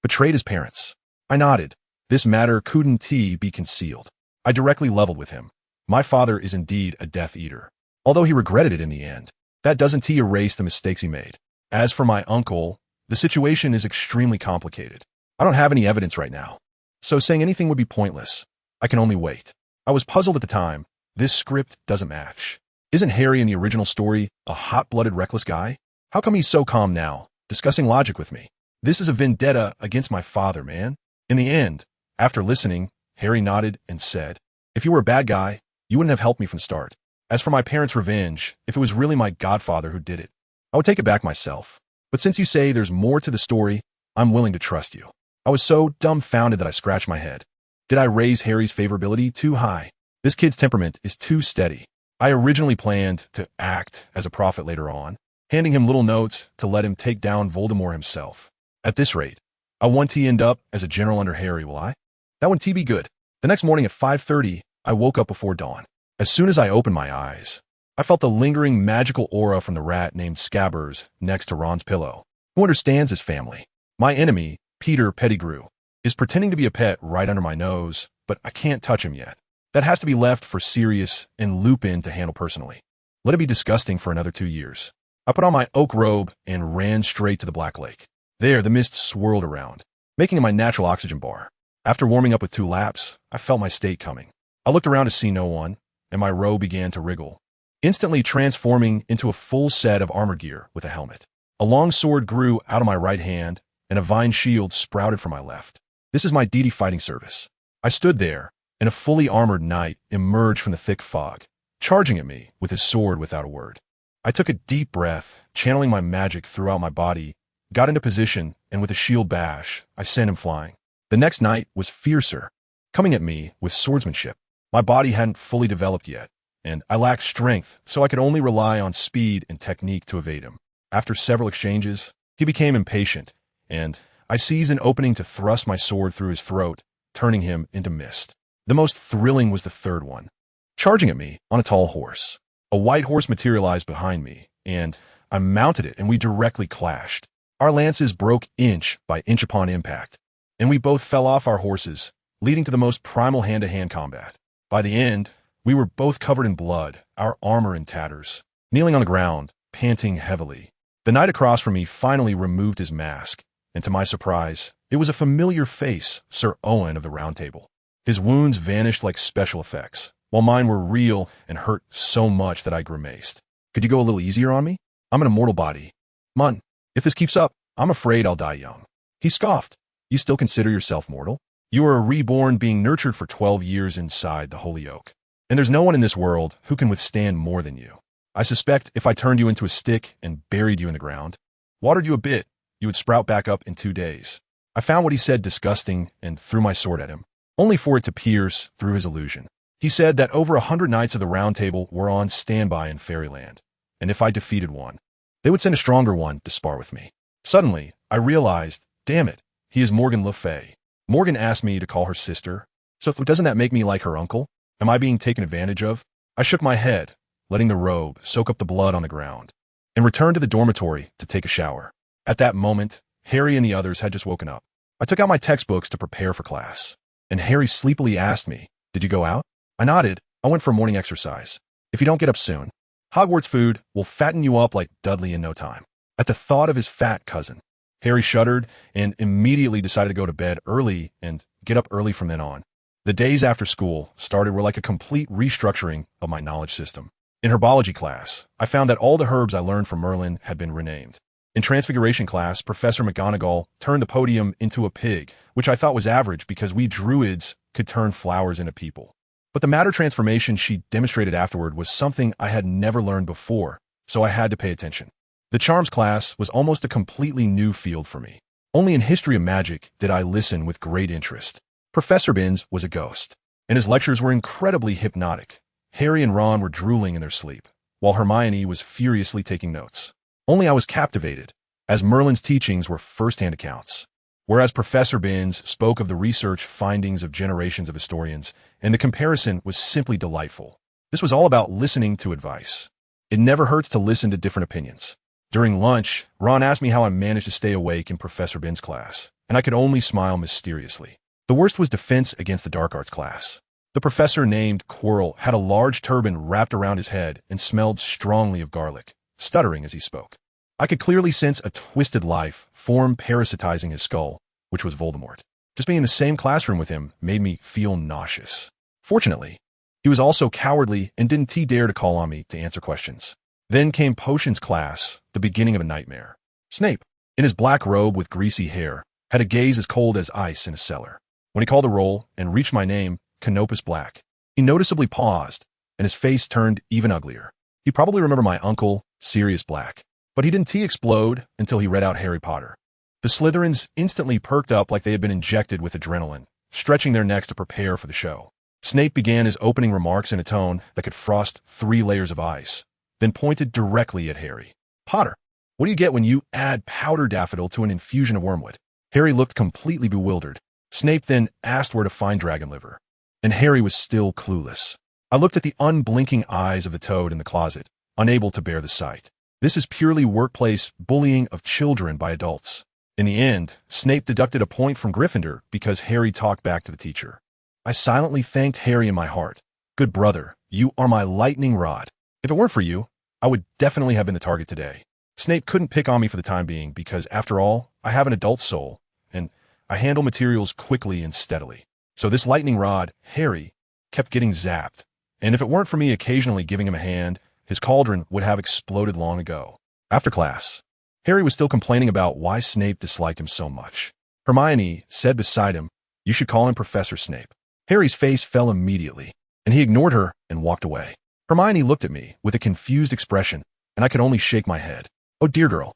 betrayed his parents. I nodded. This matter couldn't be concealed. I directly leveled with him. My father is indeed a Death Eater, although he regretted it in the end. That doesn't erase the mistakes he made. As for my uncle, the situation is extremely complicated. I don't have any evidence right now, so saying anything would be pointless. I can only wait. I was puzzled at the time. This script doesn't match. Isn't Harry in the original story a hot-blooded, reckless guy? How come he's so calm now, discussing logic with me? This is a vendetta against my father, man. In the end, after listening, Harry nodded and said, if you were a bad guy, you wouldn't have helped me from the start. As for my parents' revenge, if it was really my godfather who did it, I would take it back myself. But since you say there's more to the story, I'm willing to trust you. I was so dumbfounded that I scratched my head. Did I raise Harry's favorability too high? This kid's temperament is too steady. I originally planned to act as a prophet later on, handing him little notes to let him take down Voldemort himself. At this rate, I want to end up as a general under Harry, will I? That wouldn't be good. The next morning at 5:30, I woke up before dawn. As soon as I opened my eyes, I felt the lingering magical aura from the rat named Scabbers next to Ron's pillow, who understands his family. My enemy, Peter Pettigrew, is pretending to be a pet right under my nose, but I can't touch him yet. That has to be left for Sirius and Lupin to handle personally. Let it be disgusting for another 2 years. I put on my oak robe and ran straight to the Black Lake. There, the mist swirled around, making it my natural oxygen bar. After warming up with 2 laps, I felt my state coming. I looked around to see no one, and my robe began to wriggle, instantly transforming into a full set of armor gear with a helmet. A long sword grew out of my right hand, and a vine shield sprouted from my left. This is my deity fighting service. I stood there, and a fully armored knight emerged from the thick fog, charging at me with his sword without a word. I took a deep breath, channeling my magic throughout my body, got into position, and with a shield bash, I sent him flying. The next knight was fiercer, coming at me with swordsmanship. My body hadn't fully developed yet, and I lacked strength, so I could only rely on speed and technique to evade him. After several exchanges, he became impatient, and I seized an opening to thrust my sword through his throat, turning him into mist. The most thrilling was the third one, charging at me on a tall horse. A white horse materialized behind me, and I mounted it, and we directly clashed. Our lances broke inch by inch upon impact, and we both fell off our horses, leading to the most primal hand-to-hand combat. By the end, we were both covered in blood, our armor in tatters, kneeling on the ground, panting heavily. The knight across from me finally removed his mask, and to my surprise, it was a familiar face, Sir Owen of the Round Table. His wounds vanished like special effects, while mine were real and hurt so much that I grimaced. Could you go a little easier on me? I'm an immortal body. Mun, if this keeps up, I'm afraid I'll die young. He scoffed. You still consider yourself mortal? You are a reborn being nurtured for 12 years inside the holy oak. And there's no one in this world who can withstand more than you. I suspect if I turned you into a stick and buried you in the ground, watered you a bit, you would sprout back up in 2 days. I found what he said disgusting and threw my sword at him, only for it to pierce through his illusion. He said that over 100 knights of the Round Table were on standby in Fairyland, and if I defeated one, they would send a stronger one to spar with me. Suddenly, I realized, damn it, he is Morgan Le Fay. Morgan asked me to call her sister, so doesn't that make me like her uncle? Am I being taken advantage of? I shook my head, letting the robe soak up the blood on the ground, and returned to the dormitory to take a shower. At that moment, Harry and the others had just woken up. I took out my textbooks to prepare for class, and Harry sleepily asked me, "Did you go out?" I nodded. I went for morning exercise. If you don't get up soon, Hogwarts food will fatten you up like Dudley in no time. At the thought of his fat cousin, Harry shuddered and immediately decided to go to bed early and get up early from then on. The days after school started were like a complete restructuring of my knowledge system. In herbology class, I found that all the herbs I learned from Merlin had been renamed. In Transfiguration class, Professor McGonagall turned the podium into a pig, which I thought was average because we druids could turn flowers into people. But the matter transformation she demonstrated afterward was something I had never learned before, so I had to pay attention. The charms class was almost a completely new field for me. Only in history of magic did I listen with great interest. Professor Binns was a ghost, and his lectures were incredibly hypnotic. Harry and Ron were drooling in their sleep, while Hermione was furiously taking notes. Only I was captivated, as Merlin's teachings were first-hand accounts, whereas Professor Binns spoke of the research findings of generations of historians, and the comparison was simply delightful. This was all about listening to advice. It never hurts to listen to different opinions. During lunch, Ron asked me how I managed to stay awake in Professor Binns' class, and I could only smile mysteriously. The worst was defense against the dark arts class. The professor named Quirrell had a large turban wrapped around his head and smelled strongly of garlic, stuttering as he spoke. I could clearly sense a twisted life form parasitizing his skull, which was Voldemort. Just being in the same classroom with him made me feel nauseous. Fortunately, he was also cowardly and didn't dare to call on me to answer questions. Then came potions class, the beginning of a nightmare. Snape, in his black robe with greasy hair, had a gaze as cold as ice in a cellar. When he called a roll and reached my name, Canopus Black, he noticeably paused, and his face turned even uglier. He probably remembered my uncle, Sirius Black, but he didn't explode until he read out Harry Potter. The Slytherins instantly perked up like they had been injected with adrenaline, stretching their necks to prepare for the show. Snape began his opening remarks in a tone that could frost 3 layers of ice, then pointed directly at Harry. "Potter, what do you get when you add powder daffodil to an infusion of wormwood?" Harry looked completely bewildered. Snape then asked where to find dragon liver, and Harry was still clueless. I looked at the unblinking eyes of the toad in the closet, unable to bear the sight. This is purely workplace bullying of children by adults. In the end, Snape deducted a point from Gryffindor because Harry talked back to the teacher. I silently thanked Harry in my heart. "Good brother, you are my lightning rod. If it weren't for you, I would definitely have been the target today." Snape couldn't pick on me for the time being because, after all, I have an adult soul, and I handle materials quickly and steadily. So this lightning rod, Harry, kept getting zapped, and if it weren't for me occasionally giving him a hand, his cauldron would have exploded long ago. After class, Harry was still complaining about why Snape disliked him so much. Hermione said beside him, "You should call him Professor Snape." Harry's face fell immediately, and he ignored her and walked away. Hermione looked at me with a confused expression, and I could only shake my head. Oh dear girl.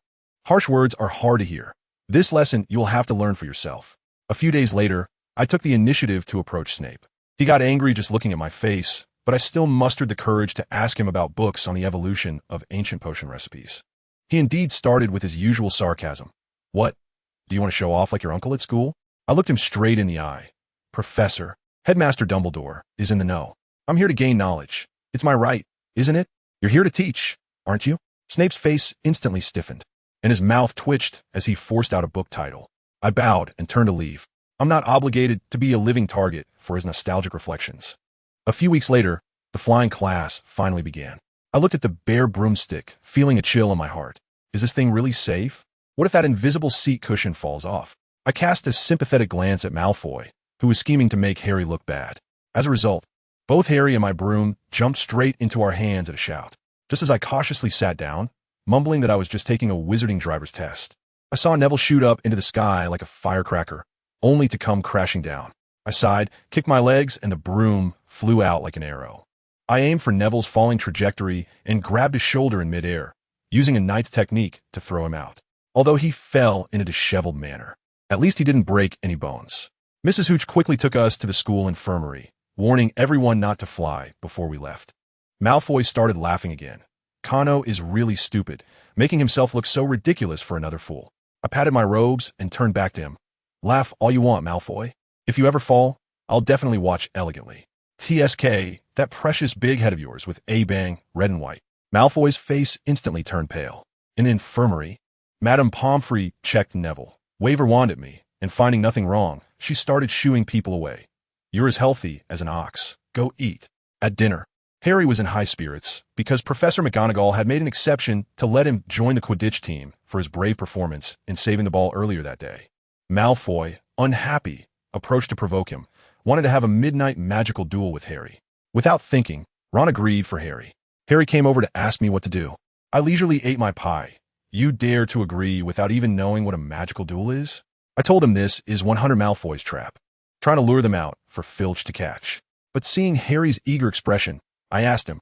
Harsh words are hard to hear. This lesson you will have to learn for yourself. A few days later, I took the initiative to approach Snape. He got angry just looking at my face, but I still mustered the courage to ask him about books on the evolution of ancient potion recipes. He indeed started with his usual sarcasm. What? Do you want to show off like your uncle at school? I looked him straight in the eye. Professor, Headmaster Dumbledore is in the know. I'm here to gain knowledge. It's my right, isn't it? You're here to teach, aren't you? Snape's face instantly stiffened, and his mouth twitched as he forced out a book title. I bowed and turned to leave. I'm not obligated to be a living target for his nostalgic reflections. A few weeks later, the flying class finally began. I looked at the bare broomstick, feeling a chill in my heart. Is this thing really safe? What if that invisible seat cushion falls off? I cast a sympathetic glance at Malfoy, who was scheming to make Harry look bad. As a result, both Harry and my broom jumped straight into our hands at a shout. Just as I cautiously sat down, mumbling that I was just taking a wizarding driver's test, I saw Neville shoot up into the sky like a firecracker, only to come crashing down. I sighed, kicked my legs, and the broom flew out like an arrow. I aimed for Neville's falling trajectory and grabbed his shoulder in midair, using a knight's technique to throw him out. Although he fell in a disheveled manner, at least he didn't break any bones. Mrs. Hooch quickly took us to the school infirmary, warning everyone not to fly before we left. Malfoy started laughing again. Kano is really stupid, making himself look so ridiculous for another fool. I patted my robes and turned back to him. Laugh all you want, Malfoy. If you ever fall, I'll definitely watch elegantly. TSK, that precious big head of yours with A-bang, red and white. Malfoy's face instantly turned pale. In the infirmary, Madame Pomfrey checked Neville, waved her wand at me, and finding nothing wrong, she started shooing people away. You're as healthy as an ox. Go eat. At dinner, Harry was in high spirits because Professor McGonagall had made an exception to let him join the Quidditch team for his brave performance in saving the ball earlier that day. Malfoy, unhappy, approached to provoke him, wanted to have a midnight magical duel with Harry. Without thinking, Ron agreed for Harry. Harry came over to ask me what to do. I leisurely ate my pie. You dare to agree without even knowing what a magical duel is? I told him this is 100 Malfoy's trap, trying to lure them out for Filch to catch. But seeing Harry's eager expression, I asked him,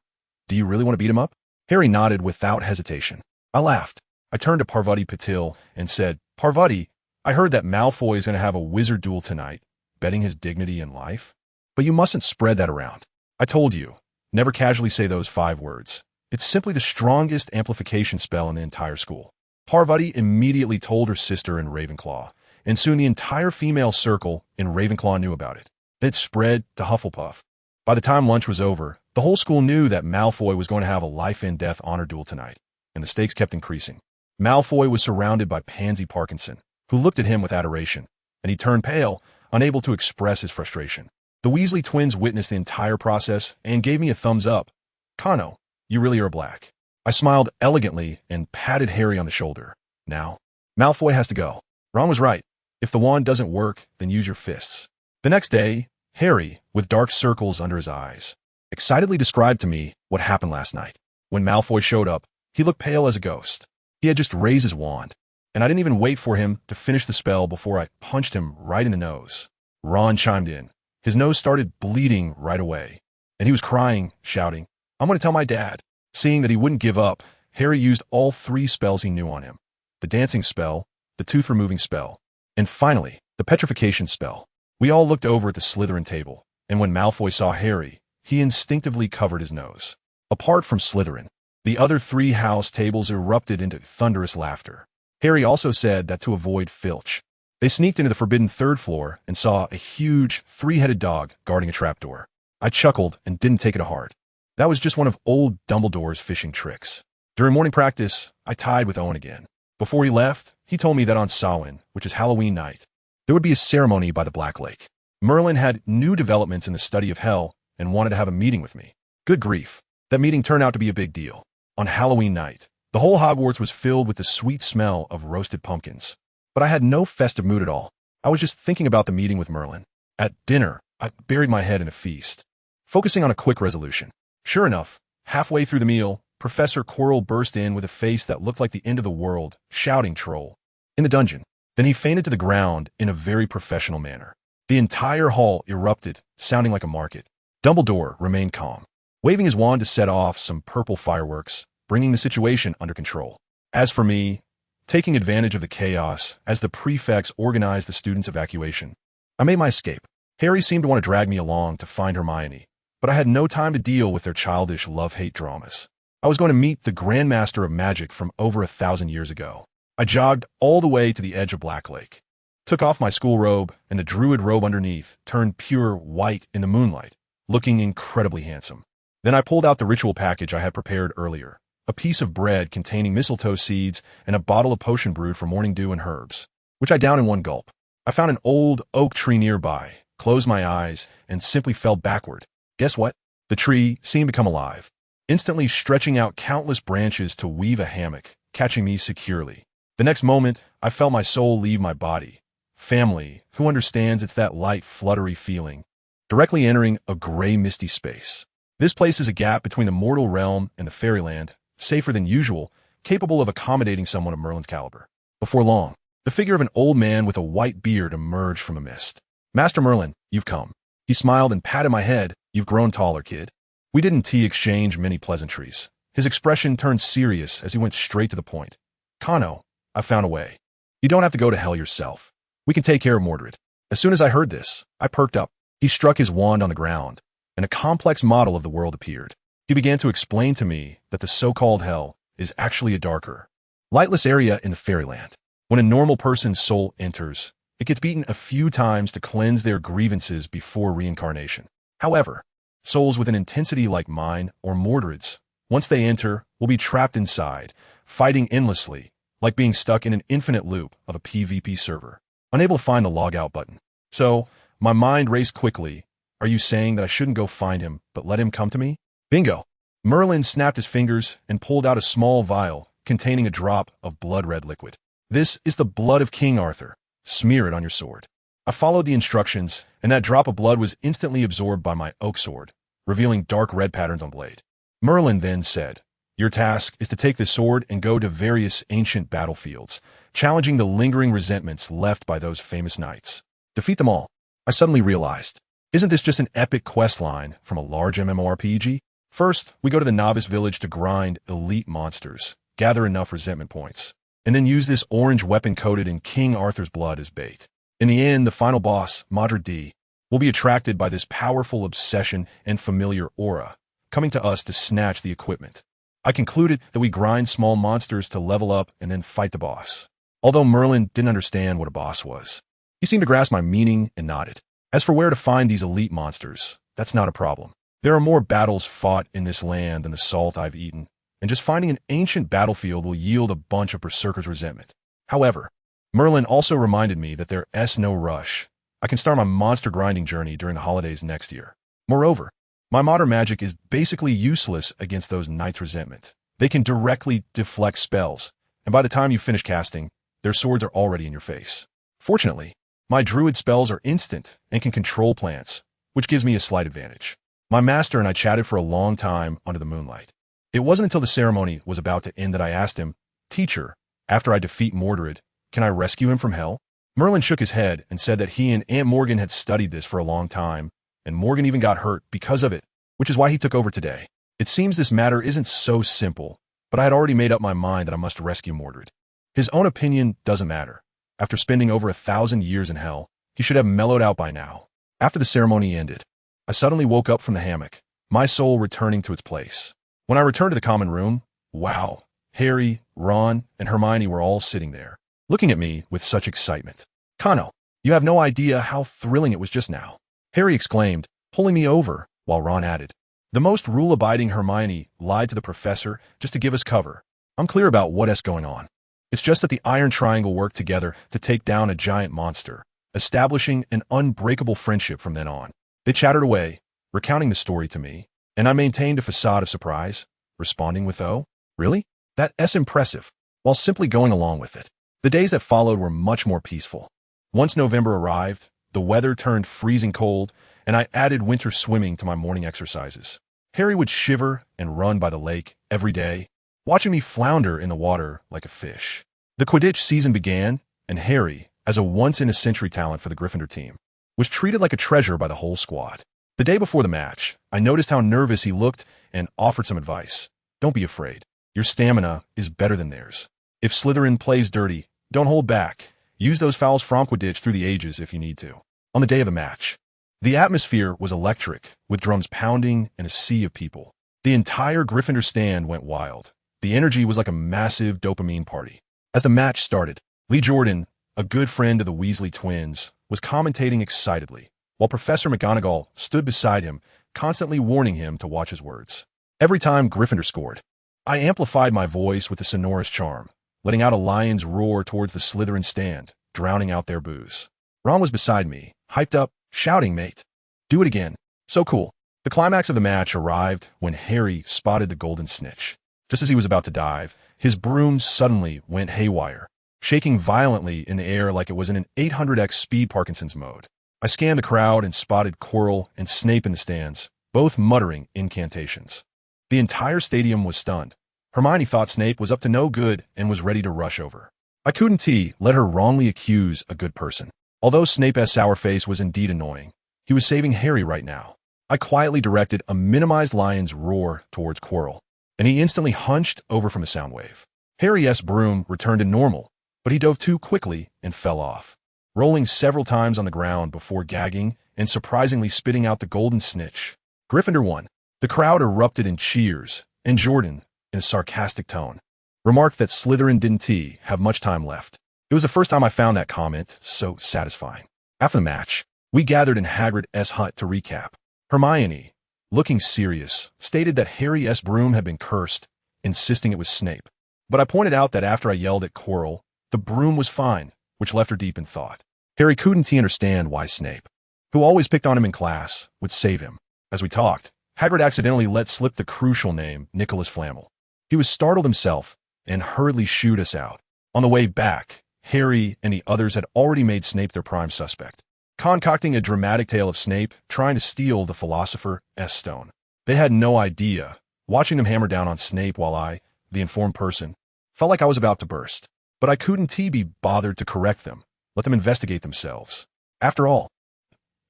do you really want to beat him up? Harry nodded without hesitation. I laughed. I turned to Parvati Patil and said, Parvati, I heard that Malfoy is going to have a wizard duel tonight, betting his dignity and life. But you mustn't spread that around. I told you, never casually say those 5 words. It's simply the strongest amplification spell in the entire school. Parvati immediately told her sister in Ravenclaw, and soon the entire female circle in Ravenclaw knew about it. It spread to Hufflepuff. By the time lunch was over, the whole school knew that Malfoy was going to have a life-and-death honor duel tonight, and the stakes kept increasing. Malfoy was surrounded by Pansy Parkinson, who looked at him with adoration, and he turned pale, unable to express his frustration. The Weasley twins witnessed the entire process and gave me a thumbs up. Kano, you really are black. I smiled elegantly and patted Harry on the shoulder. Now, Malfoy has to go. Ron was right. If the wand doesn't work, then use your fists. The next day, Harry, with dark circles under his eyes, excitedly described to me what happened last night. When Malfoy showed up, he looked pale as a ghost. He had just raised his wand, and I didn't even wait for him to finish the spell before I punched him right in the nose. Ron chimed in. His nose started bleeding right away, and he was crying, shouting, I'm going to tell my dad. Seeing that he wouldn't give up, Harry used all 3 spells he knew on him. The dancing spell, the tooth-removing spell, and finally, the petrification spell. We all looked over at the Slytherin table, and when Malfoy saw Harry, he instinctively covered his nose. Apart from Slytherin, the other 3 house tables erupted into thunderous laughter. Harry also said that to avoid Filch, they sneaked into the forbidden 3rd floor and saw a huge 3-headed dog guarding a trapdoor. I chuckled and didn't take it to heart. That was just one of old Dumbledore's fishing tricks. During morning practice, I tied with Owen again. Before he left, he told me that on Samhain, which is Halloween night, there would be a ceremony by the Black Lake. Merlin had new developments in the study of hell and wanted to have a meeting with me. Good grief. That meeting turned out to be a big deal. On Halloween night, the whole Hogwarts was filled with the sweet smell of roasted pumpkins. But I had no festive mood at all. I was just thinking about the meeting with Merlin. At dinner, I buried my head in a feast, focusing on a quick resolution. Sure enough, halfway through the meal, Professor Quirrell burst in with a face that looked like the end of the world, shouting troll in the dungeon. Then he fainted to the ground in a very professional manner. The entire hall erupted, sounding like a market. Dumbledore remained calm, waving his wand to set off some purple fireworks, bringing the situation under control. As for me, taking advantage of the chaos as the prefects organized the students' evacuation, I made my escape. Harry seemed to want to drag me along to find Hermione, but I had no time to deal with their childish love-hate dramas. I was going to meet the Grand Master of Magic from over 1,000 years ago. I jogged all the way to the edge of Black Lake, took off my school robe, and the druid robe underneath turned pure white in the moonlight, looking incredibly handsome. Then I pulled out the ritual package I had prepared earlier, a piece of bread containing mistletoe seeds and a bottle of potion brewed for morning dew and herbs, which I downed in one gulp. I found an old oak tree nearby, closed my eyes, and simply fell backward. Guess what? The tree seemed to come alive, instantly stretching out countless branches to weave a hammock, catching me securely. The next moment, I felt my soul leave my body. Family, who understands it's that light, fluttery feeling, directly entering a gray, misty space. This places a gap between the mortal realm and the fairyland, safer than usual, capable of accommodating someone of Merlin's caliber. Before long, the figure of an old man with a white beard emerged from the mist. Master Merlin, you've come. He smiled and patted my head. You've grown taller, kid. We didn't exchange many pleasantries. His expression turned serious as he went straight to the point. Kano, I found a way. You don't have to go to hell yourself. We can take care of Mordred. As soon as I heard this, I perked up. He struck his wand on the ground, and a complex model of the world appeared. He began to explain to me that the so-called hell is actually a darker, lightless area in the fairyland. When a normal person's soul enters, it gets beaten a few times to cleanse their grievances before reincarnation. However, souls with an intensity like mine or Mordred's, once they enter, will be trapped inside, fighting endlessly, like being stuck in an infinite loop of a PvP server, unable to find the log out button. So, my mind raced quickly. Are you saying that I shouldn't go find him, but let him come to me? Bingo! Merlin snapped his fingers and pulled out a small vial containing a drop of blood-red liquid. This is the blood of King Arthur. Smear it on your sword. I followed the instructions, and that drop of blood was instantly absorbed by my oak sword, revealing dark red patterns on blade. Merlin then said, your task is to take this sword and go to various ancient battlefields, challenging the lingering resentments left by those famous knights. Defeat them all. I suddenly realized, isn't this just an epic quest line from a large MMORPG? First, we go to the novice village to grind elite monsters, gather enough resentment points, and then use this orange weapon coated in King Arthur's blood as bait. In the end, the final boss, Mordred, will be attracted by this powerful obsession and familiar aura, coming to us to snatch the equipment. I concluded that we grind small monsters to level up and then fight the boss. Although Merlin didn't understand what a boss was, he seemed to grasp my meaning and nodded. As for where to find these elite monsters, that's not a problem. There are more battles fought in this land than the salt I've eaten, and just finding an ancient battlefield will yield a bunch of berserkers' resentment. However, Merlin also reminded me that there's no rush. I can start my monster grinding journey during the holidays next year. Moreover, my modern magic is basically useless against those knights' resentment. They can directly deflect spells, and by the time you finish casting, their swords are already in your face. Fortunately, my druid spells are instant and can control plants, which gives me a slight advantage. My master and I chatted for a long time under the moonlight. It wasn't until the ceremony was about to end that I asked him, Teacher, after I defeat Mordred, can I rescue him from hell? Merlin shook his head and said that he and Aunt Morgan had studied this for a long time, and Morgan even got hurt because of it, which is why he took over today. It seems this matter isn't so simple, but I had already made up my mind that I must rescue Mordred. His own opinion doesn't matter. After spending over 1,000 years in hell, he should have mellowed out by now. After the ceremony ended, I suddenly woke up from the hammock, my soul returning to its place. When I returned to the common room, wow, Harry, Ron, and Hermione were all sitting there, looking at me with such excitement. Kano, you have no idea how thrilling it was just now, Harry exclaimed, pulling me over, while Ron added, the most rule-abiding Hermione lied to the professor just to give us cover. I'm clear about what's going on. It's just that the Iron Triangle worked together to take down a giant monster, establishing an unbreakable friendship from then on. They chattered away, recounting the story to me, and I maintained a facade of surprise, responding with, oh, really? That's impressive, while simply going along with it. The days that followed were much more peaceful. Once November arrived, the weather turned freezing cold, and I added winter swimming to my morning exercises. Harry would shiver and run by the lake every day, watching me flounder in the water like a fish. The Quidditch season began, and Harry, as a once-in-a-century talent for the Gryffindor team, was treated like a treasure by the whole squad. The day before the match, I noticed how nervous he looked and offered some advice. Don't be afraid. Your stamina is better than theirs. If Slytherin plays dirty, don't hold back. Use those fouls fromOak through the ages if you need to. On the day of the match, the atmosphere was electric, with drums pounding and a sea of people. The entire Gryffindor stand went wild. The energy was like a massive dopamine party. As the match started, Lee Jordan, a good friend of the Weasley twins, was commentating excitedly, while Professor McGonagall stood beside him, constantly warning him to watch his words. Every time Gryffindor scored, I amplified my voice with a sonorous charm, letting out a lion's roar towards the Slytherin stand, drowning out their boos. Ron was beside me, hyped up, shouting, "Mate, do it again. So cool." The climax of the match arrived when Harry spotted the golden snitch. Just as he was about to dive, his broom suddenly went haywire, shaking violently in the air like it was in an 800x speed Parkinson's mode. I scanned the crowd and spotted Quirrell and Snape in the stands, both muttering incantations. The entire stadium was stunned. Hermione thought Snape was up to no good and was ready to rush over. I couldn't let her wrongly accuse a good person. Although Snape's sour face was indeed annoying, he was saving Harry right now. I quietly directed a minimized lion's roar towards Quirrell, and he instantly hunched over from a sound wave. Harry's broom returned to normal, but he dove too quickly and fell off, rolling several times on the ground before gagging and surprisingly spitting out the golden snitch. Gryffindor won. The crowd erupted in cheers, and Jordan, in a sarcastic tone, remarked that Slytherin didn't have much time left. It was the first time I found that comment so satisfying. After the match, we gathered in Hagrid's hut to recap. Hermione, looking serious, stated that Harry's broom had been cursed, insisting it was Snape. But I pointed out that after I yelled at Quirrell, the broom was fine, which left her deep in thought. Harry couldn't understand why Snape, who always picked on him in class, would save him. As we talked, Hagrid accidentally let slip the crucial name, Nicholas Flamel. He was startled himself and hurriedly shooed us out. On the way back, Harry and the others had already made Snape their prime suspect, concocting a dramatic tale of Snape trying to steal the Philosopher's Stone. They had no idea. Watching them hammer down on Snape while I, the informed person, felt like I was about to burst. But I couldn't be bothered to correct them, let them investigate themselves. After all,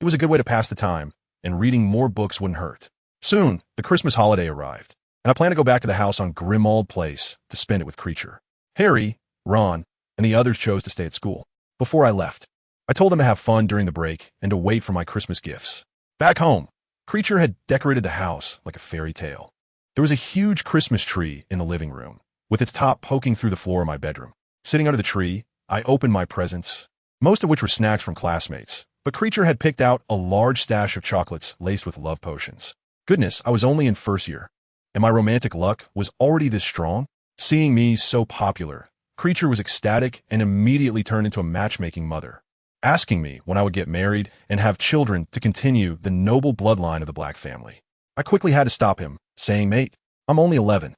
it was a good way to pass the time, and reading more books wouldn't hurt. Soon, the Christmas holiday arrived, and I planned to go back to the house on Grimmauld Place to spend it with Kreacher. Harry, Ron, and the others chose to stay at school. Before I left, I told them to have fun during the break and to wait for my Christmas gifts. Back home, Kreacher had decorated the house like a fairy tale. There was a huge Christmas tree in the living room, with its top poking through the floor of my bedroom. Sitting under the tree, I opened my presents, most of which were snacks from classmates, but Kreacher had picked out a large stash of chocolates laced with love potions. Goodness, I was only in first year, and my romantic luck was already this strong. Seeing me so popular, Kreacher was ecstatic and immediately turned into a matchmaking mother, asking me when I would get married and have children to continue the noble bloodline of the Black family. I quickly had to stop him, saying, "Mate, I'm only 11.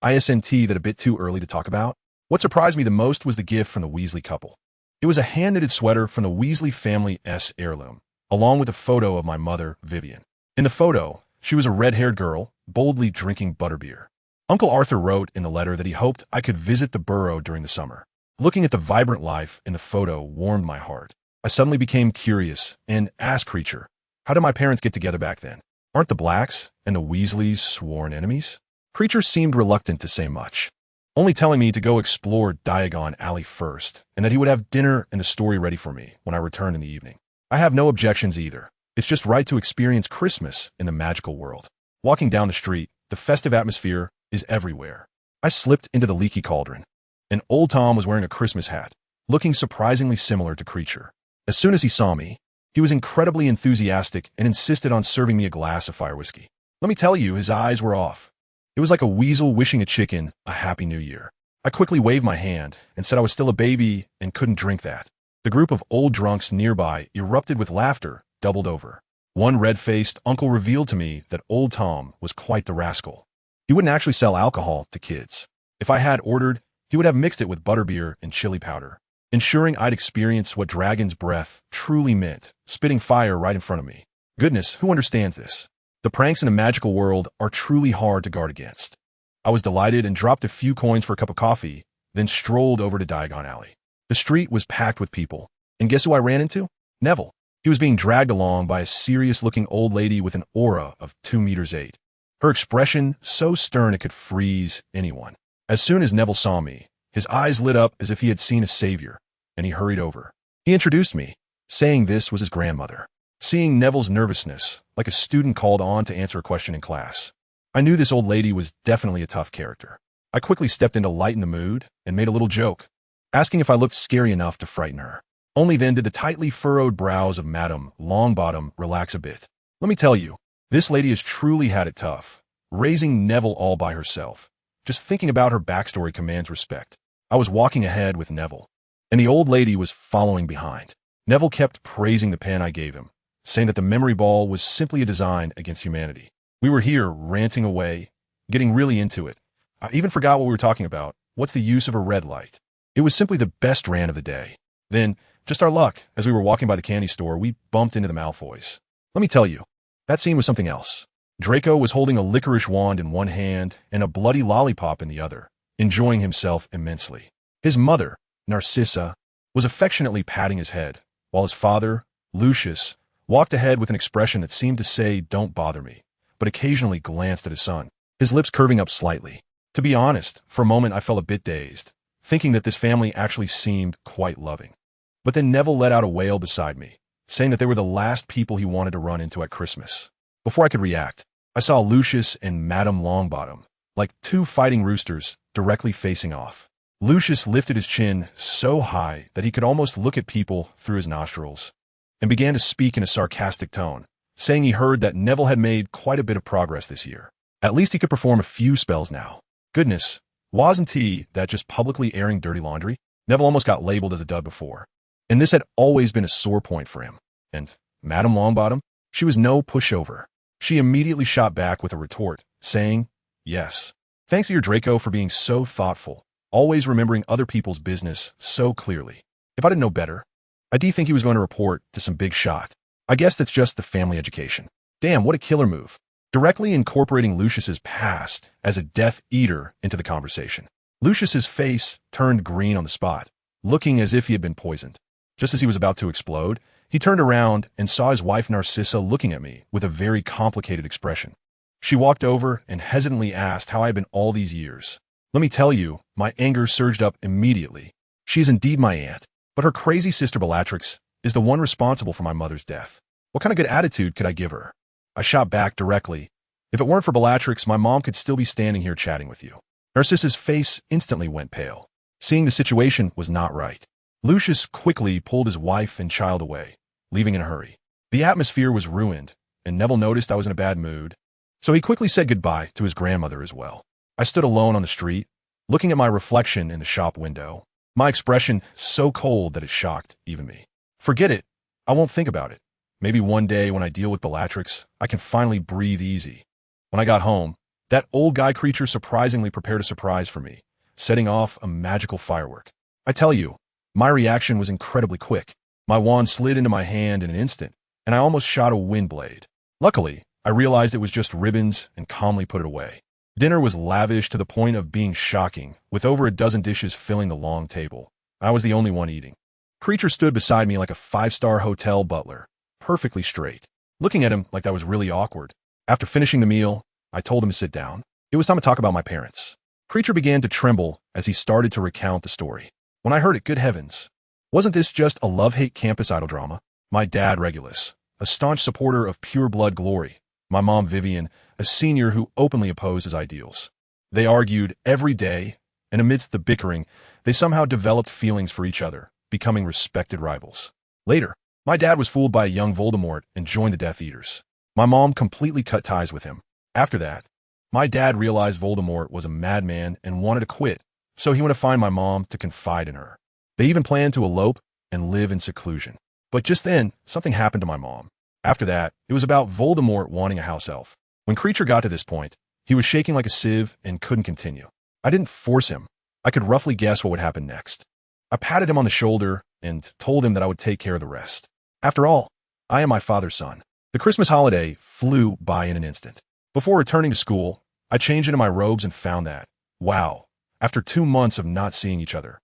Isn't that a bit too early to talk about?" What surprised me the most was the gift from the Weasley couple. It was a hand-knitted sweater from the Weasley family's heirloom, along with a photo of my mother, Vivian. In the photo, she was a red-haired girl, boldly drinking butterbeer. Uncle Arthur wrote in the letter that he hoped I could visit the burrow during the summer. Looking at the vibrant life in the photo warmed my heart. I suddenly became curious and asked Kreacher, how did my parents get together back then? Aren't the Blacks and the Weasleys sworn enemies? Kreacher seemed reluctant to say much, only telling me to go explore Diagon Alley first, and that he would have dinner and the story ready for me when I returned in the evening. I have no objections either. It's just right to experience Christmas in the magical world. Walking down the street, the festive atmosphere is everywhere. I slipped into the leaky cauldron, and old Tom was wearing a Christmas hat, looking surprisingly similar to Kreacher. As soon as he saw me, he was incredibly enthusiastic and insisted on serving me a glass of fire whiskey. Let me tell you, his eyes were off. It was like a weasel wishing a chicken a happy new year. I quickly waved my hand and said I was still a baby and couldn't drink that. The group of old drunks nearby erupted with laughter, doubled over. One red-faced uncle revealed to me that old Tom was quite the rascal. He wouldn't actually sell alcohol to kids. If I had ordered, he would have mixed it with butterbeer and chili powder, ensuring I'd experience what dragon's breath truly meant, spitting fire right in front of me. Goodness, who understands this? The pranks in the magical world are truly hard to guard against. I was delighted and dropped a few coins for a cup of coffee, then strolled over to Diagon Alley. The street was packed with people, and guess who I ran into? Neville. He was being dragged along by a serious-looking old lady with an aura of 2 meters 8. Her expression so stern it could freeze anyone. As soon as Neville saw me, his eyes lit up as if he had seen a savior, and he hurried over. He introduced me, saying this was his grandmother. Seeing Neville's nervousness, like a student called on to answer a question in class, I knew this old lady was definitely a tough character. I quickly stepped in to lighten the mood and made a little joke, asking if I looked scary enough to frighten her. Only then did the tightly furrowed brows of Madame Longbottom relax a bit. Let me tell you, this lady has truly had it tough, raising Neville all by herself. Just thinking about her backstory commands respect. I was walking ahead with Neville, and the old lady was following behind. Neville kept praising the pen I gave him, saying that the memory ball was simply a design against humanity. We were here ranting away, getting really into it. I even forgot what we were talking about. What's the use of a red light? It was simply the best rant of the day. Then, just our luck, as we were walking by the candy store, we bumped into the Malfoys. Let me tell you, that scene was something else. Draco was holding a licorice wand in one hand and a bloody lollipop in the other, enjoying himself immensely. His mother, Narcissa, was affectionately patting his head, while his father, Lucius, walked ahead with an expression that seemed to say, "Don't bother me," but occasionally glanced at his son, his lips curving up slightly. To be honest, for a moment I felt a bit dazed, thinking that this family actually seemed quite loving. But then Neville let out a wail beside me, saying that they were the last people he wanted to run into at Christmas. Before I could react, I saw Lucius and Madame Longbottom, like two fighting roosters, directly facing off. Lucius lifted his chin so high that he could almost look at people through his nostrils, and began to speak in a sarcastic tone, saying he heard that Neville had made quite a bit of progress this year. At least he could perform a few spells now. Goodness, wasn't he that just publicly airing dirty laundry? Neville almost got labeled as a dud before, and this had always been a sore point for him. And Madame Longbottom, she was no pushover. She immediately shot back with a retort, saying, "Yes. Thanks to your Draco for being so thoughtful, always remembering other people's business so clearly. If I didn't know better, I do think he was going to report to some big shot. I guess that's just the family education." Damn, what a killer move. Directly incorporating Lucius's past as a Death Eater into the conversation. Lucius's face turned green on the spot, looking as if he had been poisoned. Just as he was about to explode, he turned around and saw his wife Narcissa looking at me with a very complicated expression. She walked over and hesitantly asked how I had been all these years. Let me tell you, my anger surged up immediately. She is indeed my aunt, but her crazy sister Bellatrix is the one responsible for my mother's death. What kind of good attitude could I give her? I shot back directly. If it weren't for Bellatrix, my mom could still be standing here chatting with you. Narcissa's face instantly went pale. Seeing the situation was not right. Lucius quickly pulled his wife and child away, leaving in a hurry. The atmosphere was ruined, and Neville noticed I was in a bad mood, so he quickly said goodbye to his grandmother as well. I stood alone on the street, looking at my reflection in the shop window, my expression so cold that it shocked even me. Forget it. I won't think about it. Maybe one day when I deal with Bellatrix, I can finally breathe easy. When I got home, that old guy creature surprisingly prepared a surprise for me, setting off a magical firework. I tell you, my reaction was incredibly quick. My wand slid into my hand in an instant, and I almost shot a wind blade. Luckily, I realized it was just ribbons and calmly put it away. Dinner was lavish to the point of being shocking, with over a dozen dishes filling the long table. I was the only one eating. Creature stood beside me like a five-star hotel butler, perfectly straight, looking at him like that was really awkward. After finishing the meal, I told him to sit down. It was time to talk about my parents. Creature began to tremble as he started to recount the story. When I heard it, good heavens, wasn't this just a love-hate campus idol drama? My dad, Regulus, a staunch supporter of pure-blood glory. My mom, Vivian, a senior who openly opposed his ideals. They argued every day, and amidst the bickering, they somehow developed feelings for each other, becoming respected rivals. Later, my dad was fooled by a young Voldemort and joined the Death Eaters. My mom completely cut ties with him. After that, my dad realized Voldemort was a madman and wanted to quit, so he went to find my mom to confide in her. They even planned to elope and live in seclusion. But just then, something happened to my mom. After that, it was about Voldemort wanting a house elf. When Creature got to this point, he was shaking like a sieve and couldn't continue. I didn't force him. I could roughly guess what would happen next. I patted him on the shoulder and told him that I would take care of the rest. After all, I am my father's son. The Christmas holiday flew by in an instant. Before returning to school, I changed into my robes and found that, wow, after 2 months of not seeing each other,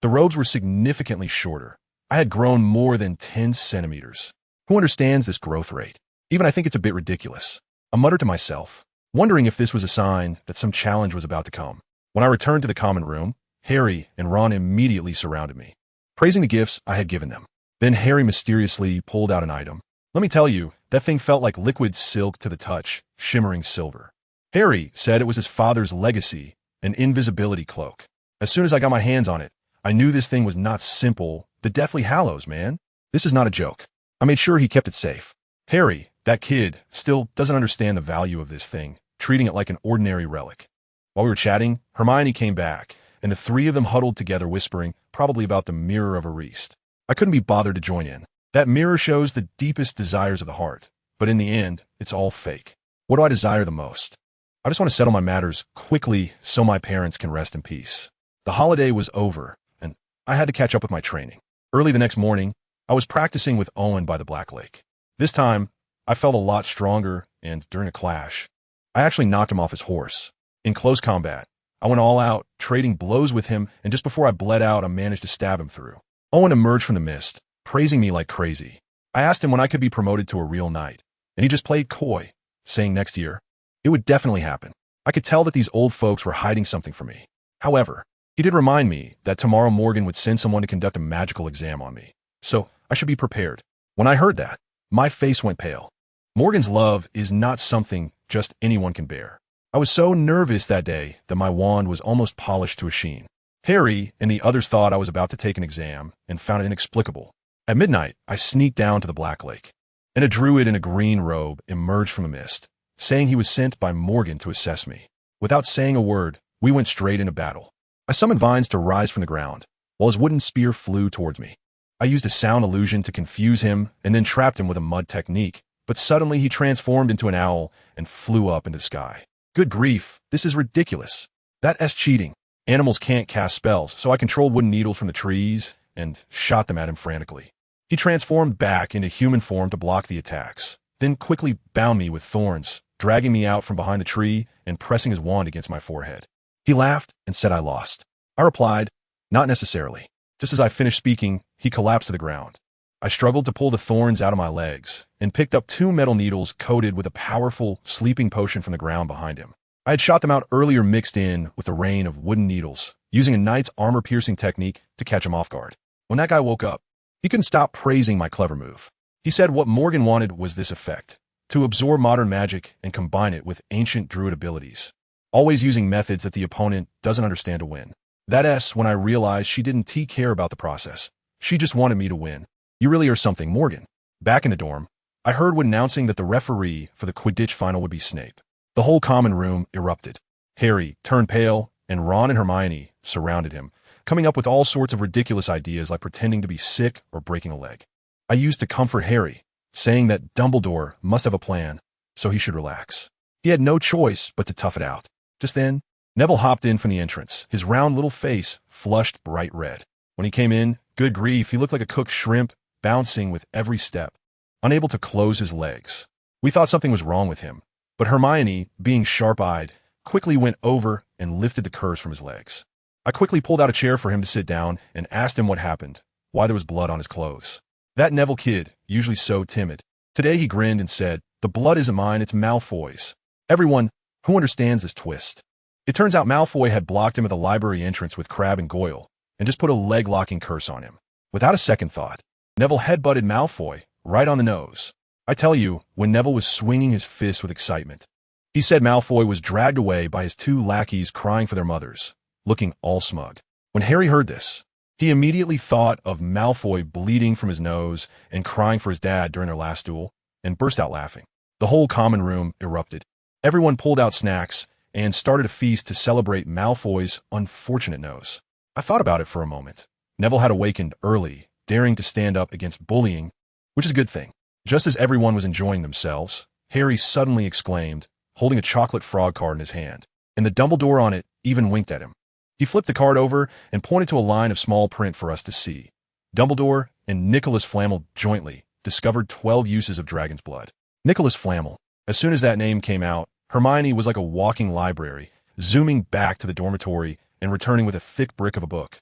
the robes were significantly shorter. I had grown more than 10 centimeters. Who understands this growth rate? Even I think it's a bit ridiculous. I muttered to myself, wondering if this was a sign that some challenge was about to come. When I returned to the common room, Harry and Ron immediately surrounded me, praising the gifts I had given them. Then Harry mysteriously pulled out an item. Let me tell you, that thing felt like liquid silk to the touch, shimmering silver. Harry said it was his father's legacy, an invisibility cloak. As soon as I got my hands on it, I knew this thing was not simple. The Deathly Hallows, man. This is not a joke. I made sure he kept it safe. Harry, that kid, still doesn't understand the value of this thing, treating it like an ordinary relic. While we were chatting, Hermione came back, and the three of them huddled together whispering, probably about the Mirror of Ariste. I couldn't be bothered to join in. That mirror shows the deepest desires of the heart, but in the end, it's all fake. What do I desire the most? I just want to settle my matters quickly so my parents can rest in peace. The holiday was over, and I had to catch up with my training. Early the next morning, I was practicing with Owen by the Black Lake. This time, I felt a lot stronger, and during a clash, I actually knocked him off his horse. In close combat, I went all out, trading blows with him, and just before I bled out, I managed to stab him through. Owen emerged from the mist, praising me like crazy. I asked him when I could be promoted to a real knight, and he just played coy, saying next year, it would definitely happen. I could tell that these old folks were hiding something from me. However, he did remind me that tomorrow Morgan would send someone to conduct a magical exam on me, so I should be prepared. When I heard that, my face went pale. Morgan's love is not something just anyone can bear. I was so nervous that day that my wand was almost polished to a sheen. Harry and the others thought I was about to take an exam and found it inexplicable. At midnight, I sneaked down to the Black Lake, and a druid in a green robe emerged from the mist, saying he was sent by Morgan to assess me. Without saying a word, we went straight into battle. I summoned vines to rise from the ground, while his wooden spear flew towards me. I used a sound illusion to confuse him and then trapped him with a mud technique, but suddenly he transformed into an owl and flew up into the sky. Good grief, this is ridiculous. That's cheating. Animals can't cast spells, so I controlled wooden needles from the trees and shot them at him frantically. He transformed back into human form to block the attacks, then quickly bound me with thorns, dragging me out from behind the tree and pressing his wand against my forehead. He laughed and said I lost. I replied, not necessarily. Just as I finished speaking, he collapsed to the ground. I struggled to pull the thorns out of my legs and picked up 2 metal needles coated with a powerful sleeping potion from the ground behind him. I had shot them out earlier mixed in with a rain of wooden needles, using a knight's armor-piercing technique to catch him off guard. When that guy woke up, he couldn't stop praising my clever move. He said what Morgan wanted was this effect, to absorb modern magic and combine it with ancient druid abilities, always using methods that the opponent doesn't understand to win. That's when I realized she didn't care about the process. She just wanted me to win. You really are something, Morgan. Back in the dorm, I heard Wood announcing that the referee for the Quidditch final would be Snape. The whole common room erupted. Harry turned pale, and Ron and Hermione surrounded him, coming up with all sorts of ridiculous ideas like pretending to be sick or breaking a leg. I used to comfort Harry, saying that Dumbledore must have a plan, so he should relax. He had no choice but to tough it out. Just then, Neville hopped in from the entrance, his round little face flushed bright red. When he came in, good grief, he looked like a cooked shrimp, bouncing with every step, unable to close his legs. We thought something was wrong with him, but Hermione, being sharp-eyed, quickly went over and lifted the curse from his legs. I quickly pulled out a chair for him to sit down and asked him what happened, why there was blood on his clothes. That Neville kid, usually so timid. Today he grinned and said, the blood isn't mine, it's Malfoy's. Everyone who understands this twist. It turns out Malfoy had blocked him at the library entrance with Crabbe and Goyle, and just put a leg-locking curse on him. Without a second thought, Neville headbutted Malfoy right on the nose. I tell you, when Neville was swinging his fist with excitement, he said Malfoy was dragged away by his 2 lackeys crying for their mothers, looking all smug. When Harry heard this, he immediately thought of Malfoy bleeding from his nose and crying for his dad during their last duel, and burst out laughing. The whole common room erupted. Everyone pulled out snacks and started a feast to celebrate Malfoy's unfortunate nose. I thought about it for a moment. Neville had awakened early, daring to stand up against bullying, which is a good thing. Just as everyone was enjoying themselves, Harry suddenly exclaimed, holding a chocolate frog card in his hand, and the Dumbledore on it even winked at him. He flipped the card over and pointed to a line of small print for us to see. Dumbledore and Nicholas Flamel jointly discovered 12 uses of dragon's blood. Nicholas Flamel. As soon as that name came out, Hermione was like a walking library, zooming back to the dormitory and returning with a thick brick of a book,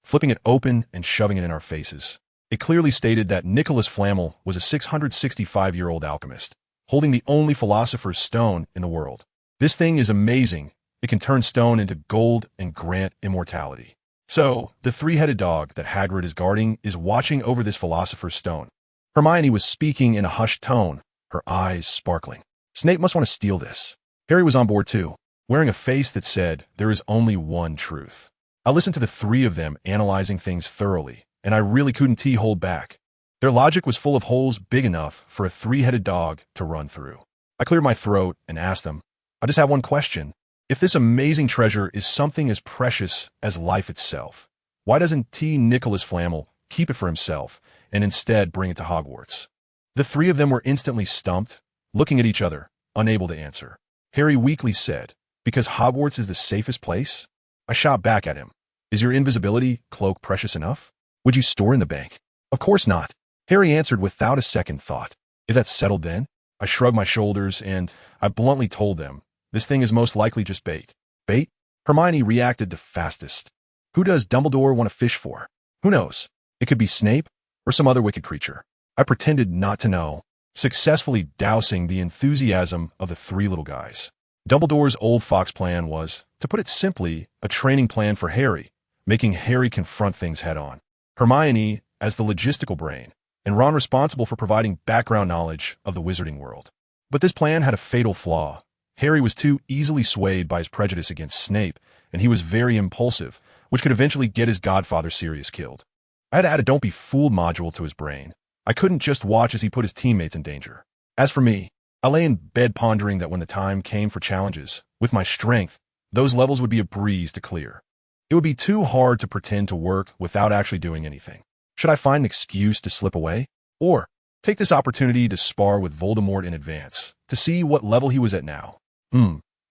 flipping it open and shoving it in our faces. It clearly stated that Nicholas Flamel was a 665-year-old alchemist, holding the only philosopher's stone in the world. This thing is amazing. It can turn stone into gold and grant immortality. So, the three-headed dog that Hagrid is guarding is watching over this philosopher's stone. Hermione was speaking in a hushed tone, her eyes sparkling. Snape must want to steal this. Harry was on board too, wearing a face that said, there is only one truth. I listened to the three of them analyzing things thoroughly, and I really couldn't hold back. Their logic was full of holes big enough for a three-headed dog to run through. I cleared my throat and asked them, I just have one question. If this amazing treasure is something as precious as life itself, why doesn't Nicholas Flamel keep it for himself and instead bring it to Hogwarts? The three of them were instantly stumped, looking at each other, unable to answer. Harry weakly said, because Hogwarts is the safest place? I shot back at him. Is your invisibility cloak precious enough? Would you store in the bank? Of course not. Harry answered without a second thought. If that's settled then? I shrugged my shoulders and I bluntly told them, this thing is most likely just bait. Bait? Hermione reacted the fastest. Who does Dumbledore want to fish for? Who knows? It could be Snape or some other wicked creature. I pretended not to know, successfully dousing the enthusiasm of the three little guys. Dumbledore's old fox plan was, to put it simply, a training plan for Harry, making Harry confront things head-on. Hermione as the logistical brain, and Ron responsible for providing background knowledge of the wizarding world. But this plan had a fatal flaw. Harry was too easily swayed by his prejudice against Snape, and he was very impulsive, which could eventually get his godfather Sirius killed. I had to add a don't be fooled module to his brain. I couldn't just watch as he put his teammates in danger. As for me, I lay in bed pondering that when the time came for challenges, with my strength, those levels would be a breeze to clear. It would be too hard to pretend to work without actually doing anything. Should I find an excuse to slip away? Or take this opportunity to spar with Voldemort in advance, to see what level he was at now?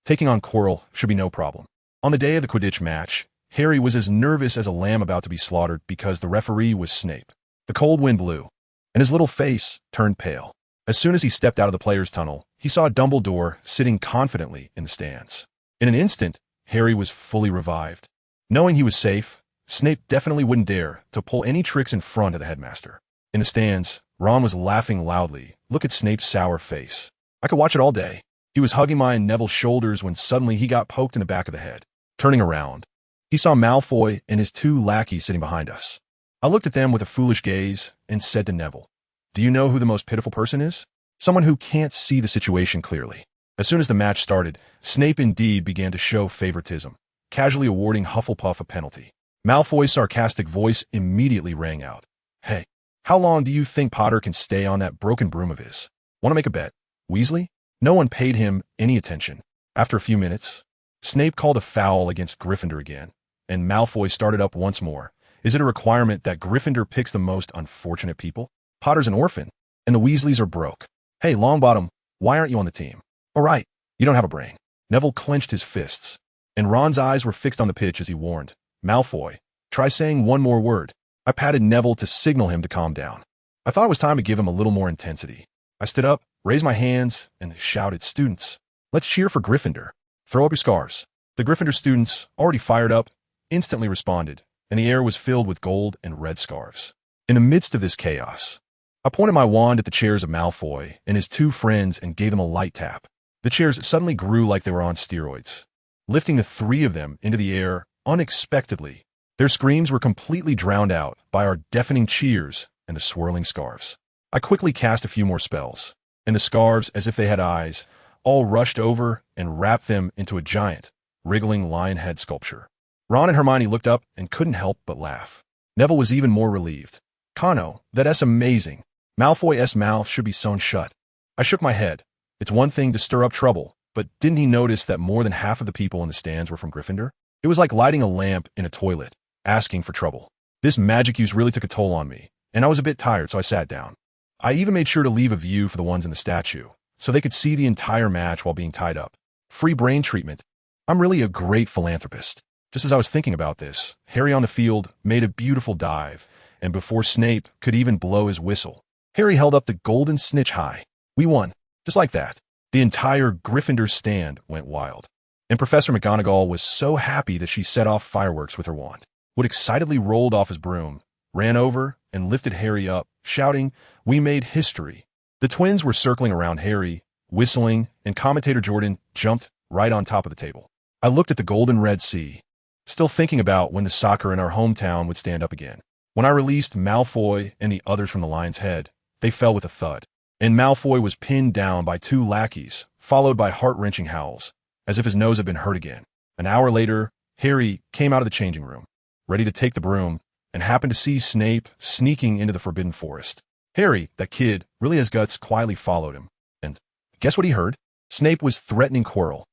Taking on Quirrell should be no problem. On the day of the Quidditch match, Harry was as nervous as a lamb about to be slaughtered because the referee was Snape. The cold wind blew, and his little face turned pale. As soon as he stepped out of the players' tunnel, he saw Dumbledore sitting confidently in the stands. In an instant, Harry was fully revived. Knowing he was safe, Snape definitely wouldn't dare to pull any tricks in front of the headmaster. In the stands, Ron was laughing loudly. Look at Snape's sour face. I could watch it all day. He was hugging my and Neville's shoulders when suddenly he got poked in the back of the head. Turning around, he saw Malfoy and his two lackeys sitting behind us. I looked at them with a foolish gaze and said to Neville, do you know who the most pitiful person is? Someone who can't see the situation clearly. As soon as the match started, Snape indeed began to show favoritism, casually awarding Hufflepuff a penalty. Malfoy's sarcastic voice immediately rang out. Hey, how long do you think Potter can stay on that broken broom of his? Want to make a bet? Weasley? No one paid him any attention. After a few minutes, Snape called a foul against Gryffindor again, and Malfoy started up once more. Is it a requirement that Gryffindor picks the most unfortunate people? Potter's an orphan, and the Weasleys are broke. Hey, Longbottom, why aren't you on the team? All right, you don't have a brain. Neville clenched his fists, and Ron's eyes were fixed on the pitch as he warned, Malfoy, try saying one more word. I patted Neville to signal him to calm down. I thought it was time to give him a little more intensity. I stood up, raised my hands, and shouted, students, let's cheer for Gryffindor. Throw up your scarves. The Gryffindor students, already fired up, instantly responded, and the air was filled with gold and red scarves. In the midst of this chaos, I pointed my wand at the chairs of Malfoy and his two friends and gave them a light tap. The chairs suddenly grew like they were on steroids, lifting the three of them into the air unexpectedly. Their screams were completely drowned out by our deafening cheers and the swirling scarves. I quickly cast a few more spells, and the scarves, as if they had eyes, all rushed over and wrapped them into a giant, wriggling lion head sculpture. Ron and Hermione looked up and couldn't help but laugh. Neville was even more relieved. Cano, that's amazing. Malfoy's mouth should be sewn shut. I shook my head. It's one thing to stir up trouble, but didn't he notice that more than half of the people in the stands were from Gryffindor? It was like lighting a lamp in a toilet, asking for trouble. This magic use really took a toll on me, and I was a bit tired, so I sat down. I even made sure to leave a view for the ones in the statue, so they could see the entire match while being tied up. Free brain treatment. I'm really a great philanthropist. Just as I was thinking about this, Harry on the field made a beautiful dive, and before Snape could even blow his whistle, Harry held up the golden snitch high. We won. Just like that. The entire Gryffindor stand went wild. And Professor McGonagall was so happy that she set off fireworks with her wand. Wood excitedly rolled off his broom, ran over, and lifted Harry up, shouting, "We made history." The twins were circling around Harry, whistling, and commentator Jordan jumped right on top of the table. I looked at the golden red sea, still thinking about when the soccer in our hometown would stand up again. When I released Malfoy and the others from the lion's head, they fell with a thud, and Malfoy was pinned down by 2 lackeys, followed by heart-wrenching howls, as if his nose had been hurt again. An hour later, Harry came out of the changing room, ready to take the broom, and happened to see Snape sneaking into the Forbidden Forest. Harry, that kid, really has guts, quietly followed him. And guess what he heard? Snape was threatening Quirrell.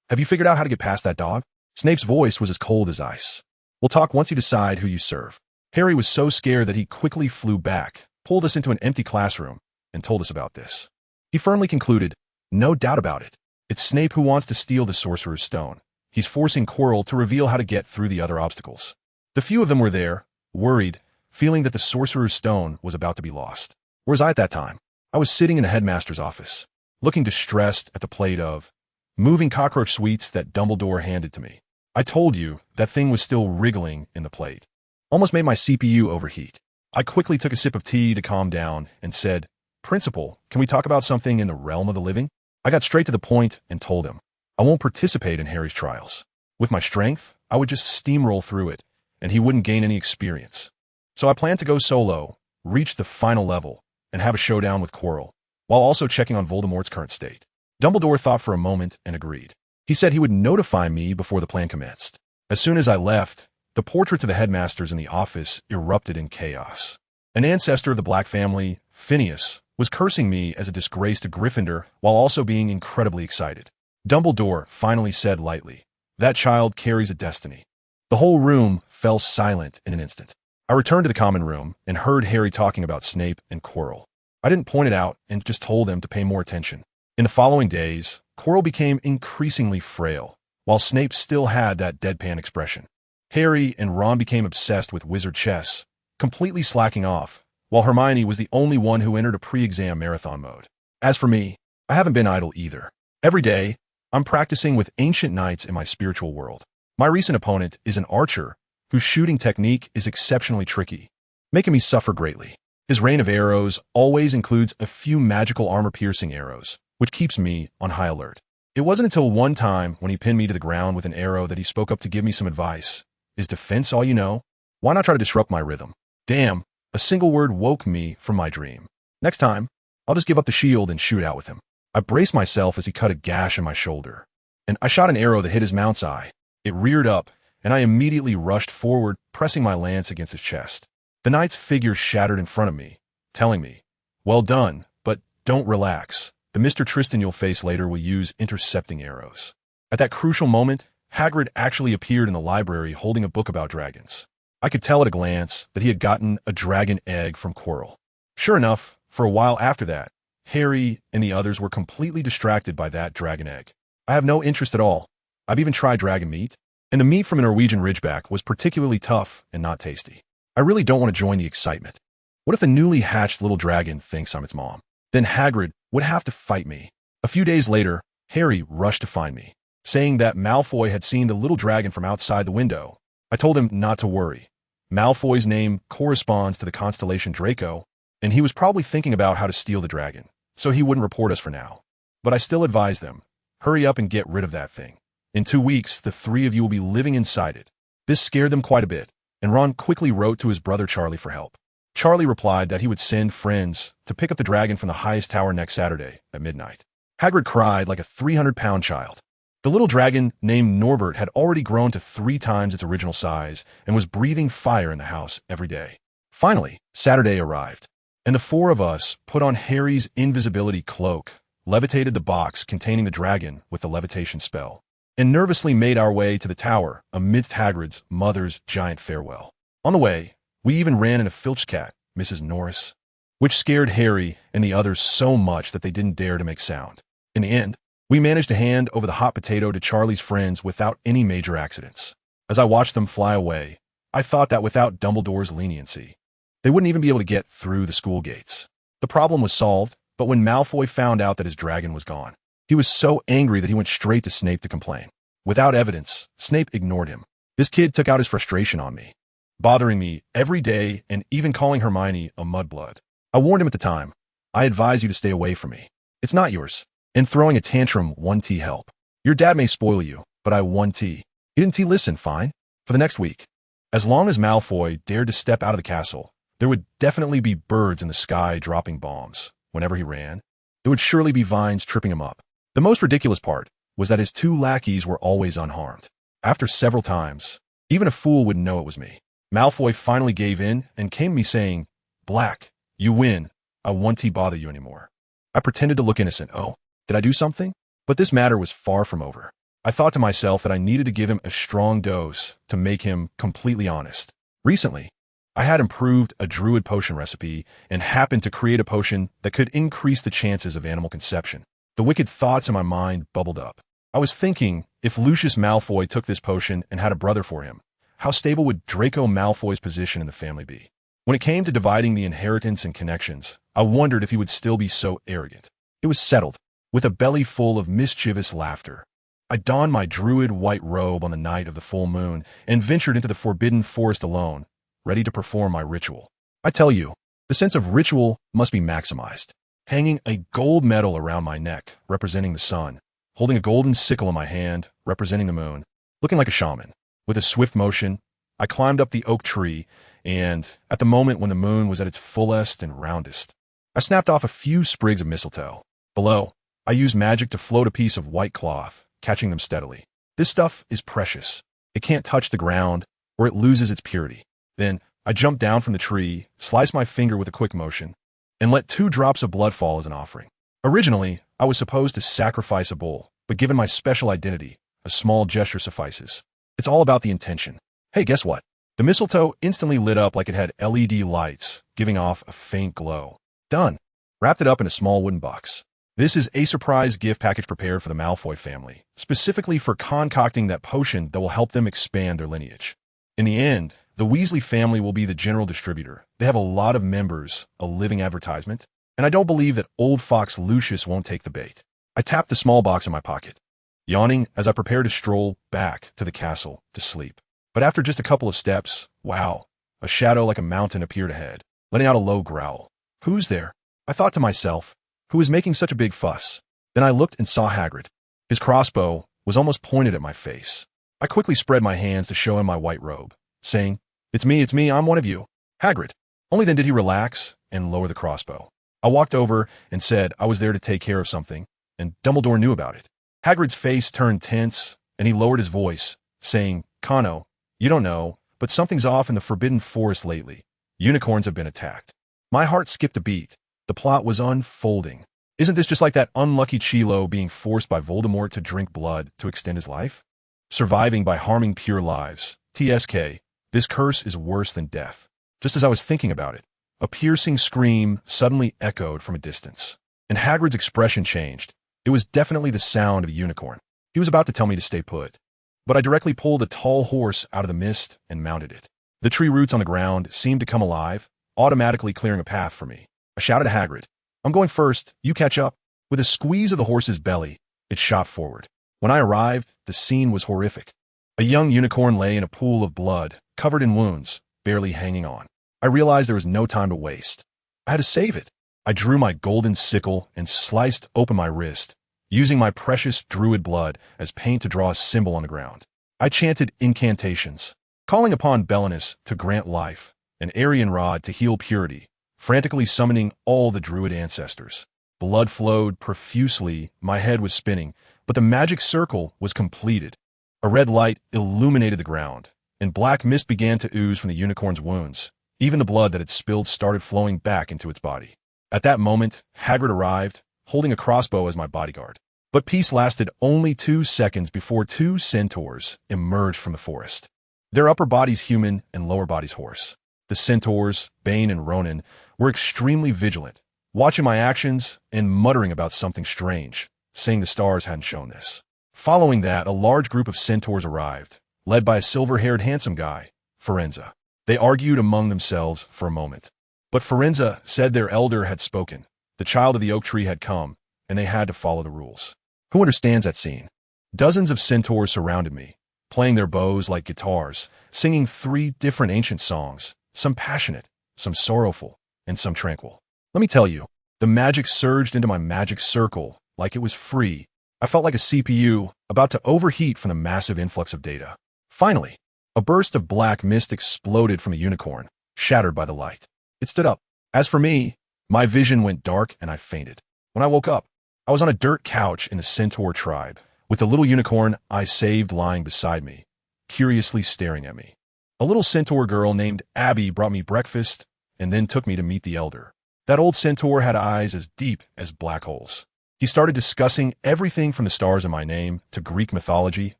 Have you figured out how to get past that dog? Snape's voice was as cold as ice. We'll talk once you decide who you serve. Harry was so scared that he quickly flew back, pulled us into an empty classroom, and told us about this. He firmly concluded, "No doubt about it. It's Snape who wants to steal the Sorcerer's Stone. He's forcing Quirrell to reveal how to get through the other obstacles." The few of them were there, worried, feeling that the Sorcerer's Stone was about to be lost. Whereas I at that time, I was sitting in the headmaster's office, looking distressed at the plate of moving cockroach sweets that Dumbledore handed to me. I told you that thing was still wriggling in the plate. Almost made my CPU overheat. I quickly took a sip of tea to calm down and said, "Principal, can we talk about something in the realm of the living?" I got straight to the point and told him, I won't participate in Harry's trials. With my strength, I would just steamroll through it, and he wouldn't gain any experience. So I planned to go solo, reach the final level, and have a showdown with Quirrell, while also checking on Voldemort's current state. Dumbledore thought for a moment and agreed. He said he would notify me before the plan commenced. As soon as I left, the portraits of the headmasters in the office erupted in chaos. An ancestor of the Black family, Phineas, was cursing me as a disgrace to Gryffindor while also being incredibly excited. Dumbledore finally said lightly, "That child carries a destiny." The whole room fell silent in an instant. I returned to the common room and heard Harry talking about Snape and Quirrell. I didn't point it out and just told them to pay more attention. In the following days, Quirrell became increasingly frail, while Snape still had that deadpan expression. Harry and Ron became obsessed with wizard chess, completely slacking off, while Hermione was the only one who entered a pre-exam marathon mode. As for me, I haven't been idle either. Every day, I'm practicing with ancient knights in my spiritual world. My recent opponent is an archer whose shooting technique is exceptionally tricky, making me suffer greatly. His rain of arrows always includes a few magical armor-piercing arrows, which keeps me on high alert. It wasn't until one time when he pinned me to the ground with an arrow that he spoke up to give me some advice. Is defense all you know? Why not try to disrupt my rhythm? Damn, a single word woke me from my dream. Next time, I'll just give up the shield and shoot out with him. I braced myself as he cut a gash in my shoulder, and I shot an arrow that hit his mount's eye. It reared up, and I immediately rushed forward, pressing my lance against his chest. The knight's figure shattered in front of me, telling me, "Well done, but don't relax. The Mr. Tristan you'll face later will use intercepting arrows." At that crucial moment, Hagrid actually appeared in the library holding a book about dragons. I could tell at a glance that he had gotten a dragon egg from Quirrell. Sure enough, for a while after that, Harry and the others were completely distracted by that dragon egg. I have no interest at all. I've even tried dragon meat, and the meat from a Norwegian Ridgeback was particularly tough and not tasty. I really don't want to join the excitement. What if the newly hatched little dragon thinks I'm its mom? Then Hagrid would have to fight me. A few days later, Harry rushed to find me, saying that Malfoy had seen the little dragon from outside the window. I told him not to worry. Malfoy's name corresponds to the constellation Draco, and he was probably thinking about how to steal the dragon, so he wouldn't report us for now. But I still advised them, hurry up and get rid of that thing. In 2 weeks, the 3 of you will be living inside it. This scared them quite a bit, and Ron quickly wrote to his brother Charlie for help. Charlie replied that he would send friends to pick up the dragon from the highest tower next Saturday at midnight. Hagrid cried like a 300-pound child. The little dragon named Norbert had already grown to 3 times its original size and was breathing fire in the house every day. Finally, Saturday arrived, and the 4 of us put on Harry's invisibility cloak, levitated the box containing the dragon with the levitation spell, and nervously made our way to the tower amidst Hagrid's mother's giant farewell. On the way, we even ran into Filch's cat, Mrs. Norris, which scared Harry and the others so much that they didn't dare to make sound. In the end, we managed to hand over the hot potato to Charlie's friends without any major accidents. As I watched them fly away, I thought that without Dumbledore's leniency, they wouldn't even be able to get through the school gates. The problem was solved, but when Malfoy found out that his dragon was gone, he was so angry that he went straight to Snape to complain. Without evidence, Snape ignored him. This kid took out his frustration on me. bothering me every day and even calling Hermione a mudblood. I warned him at the time. I advise you to stay away from me. It's not yours. And throwing a tantrum 1T help. Your dad may spoil you, but I 1T. He didn't listen, fine. For the next week. As long as Malfoy dared to step out of the castle, there would definitely be birds in the sky dropping bombs. Whenever he ran, there would surely be vines tripping him up. The most ridiculous part was that his 2 lackeys were always unharmed. After several times, even a fool would know it was me. Malfoy finally gave in and came to me saying, "Black, you win. I won't bother you anymore." I pretended to look innocent. Oh, did I do something? But this matter was far from over. I thought to myself that I needed to give him a strong dose to make him completely honest. Recently, I had improved a druid potion recipe and happened to create a potion that could increase the chances of animal conception. The wicked thoughts in my mind bubbled up. I was thinking, if Lucius Malfoy took this potion and had a brother for him, how stable would Draco Malfoy's position in the family be? When it came to dividing the inheritance and connections, I wondered if he would still be so arrogant. It was settled, with a belly full of mischievous laughter. I donned my druid white robe on the night of the full moon and ventured into the forbidden forest alone, ready to perform my ritual. I tell you, the sense of ritual must be maximized. Hanging a gold medal around my neck, representing the sun, holding a golden sickle in my hand, representing the moon, looking like a shaman. With a swift motion, I climbed up the oak tree, and at the moment when the moon was at its fullest and roundest, I snapped off a few sprigs of mistletoe. Below, I used magic to float a piece of white cloth, catching them steadily. This stuff is precious. It can't touch the ground, or it loses its purity. Then, I jumped down from the tree, sliced my finger with a quick motion, and let 2 drops of blood fall as an offering. Originally, I was supposed to sacrifice a bull, but given my special identity, a small gesture suffices. It's all about the intention. Hey, guess what? The mistletoe instantly lit up like it had LED lights, giving off a faint glow. Done. Wrapped it up in a small wooden box. This is a surprise gift package prepared for the Malfoy family, specifically for concocting that potion that will help them expand their lineage. In the end, the Weasley family will be the general distributor. They have a lot of members, a living advertisement, and I don't believe that old fox Lucius won't take the bait. I tapped the small box in my pocket, yawning as I prepared to stroll back to the castle to sleep. But after just a couple of steps, wow, a shadow like a mountain appeared ahead, letting out a low growl. Who's there? I thought to myself, who is making such a big fuss? Then I looked and saw Hagrid. His crossbow was almost pointed at my face. I quickly spread my hands to show him my white robe, saying, it's me, I'm one of you. Hagrid. Only then did he relax and lower the crossbow. I walked over and said I was there to take care of something, and Dumbledore knew about it. Hagrid's face turned tense, and he lowered his voice, saying, Cano, you don't know, but something's off in the Forbidden Forest lately. Unicorns have been attacked. My heart skipped a beat. The plot was unfolding. Isn't this just like that unlucky Chilo being forced by Voldemort to drink blood to extend his life? Surviving by harming pure lives. TSK, this curse is worse than death. Just as I was thinking about it, a piercing scream suddenly echoed from a distance, and Hagrid's expression changed. It was definitely the sound of a unicorn. He was about to tell me to stay put, but I directly pulled a tall horse out of the mist and mounted it. The tree roots on the ground seemed to come alive, automatically clearing a path for me. I shouted to Hagrid, I'm going first, you catch up. With a squeeze of the horse's belly, it shot forward. When I arrived, the scene was horrific. A young unicorn lay in a pool of blood, covered in wounds, barely hanging on. I realized there was no time to waste. I had to save it. I drew my golden sickle and sliced open my wrist, using my precious druid blood as paint to draw a symbol on the ground. I chanted incantations, calling upon Belinus to grant life, an Arian rod to heal purity, frantically summoning all the druid ancestors. Blood flowed profusely, my head was spinning, but the magic circle was completed. A red light illuminated the ground, and black mist began to ooze from the unicorn's wounds. Even the blood that had spilled started flowing back into its body. At that moment, Hagrid arrived, holding a crossbow as my bodyguard. But peace lasted only 2 seconds before 2 centaurs emerged from the forest. Their upper bodies human and lower bodies horse. The centaurs, Bane and Ronan, were extremely vigilant, watching my actions and muttering about something strange, saying the stars hadn't shown this. Following that, a large group of centaurs arrived, led by a silver-haired handsome guy, Firenze. They argued among themselves for a moment. But Firenze said their elder had spoken, the child of the oak tree had come, and they had to follow the rules. Who understands that scene? Dozens of centaurs surrounded me, playing their bows like guitars, singing 3 different ancient songs, some passionate, some sorrowful, and some tranquil. Let me tell you, the magic surged into my magic circle like it was free. I felt like a CPU about to overheat from the massive influx of data. Finally, a burst of black mist exploded from a unicorn, shattered by the light. It stood up. As for me, my vision went dark and I fainted. When I woke up, I was on a dirt couch in the centaur tribe, with the little unicorn I saved lying beside me, curiously staring at me. A little centaur girl named Abby brought me breakfast and then took me to meet the elder. That old centaur had eyes as deep as black holes. He started discussing everything from the stars in my name to Greek mythology,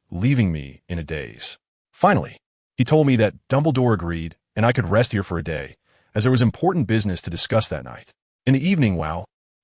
leaving me in a daze. Finally, he told me that Dumbledore agreed and I could rest here for a day, as there was important business to discuss that night. In the evening,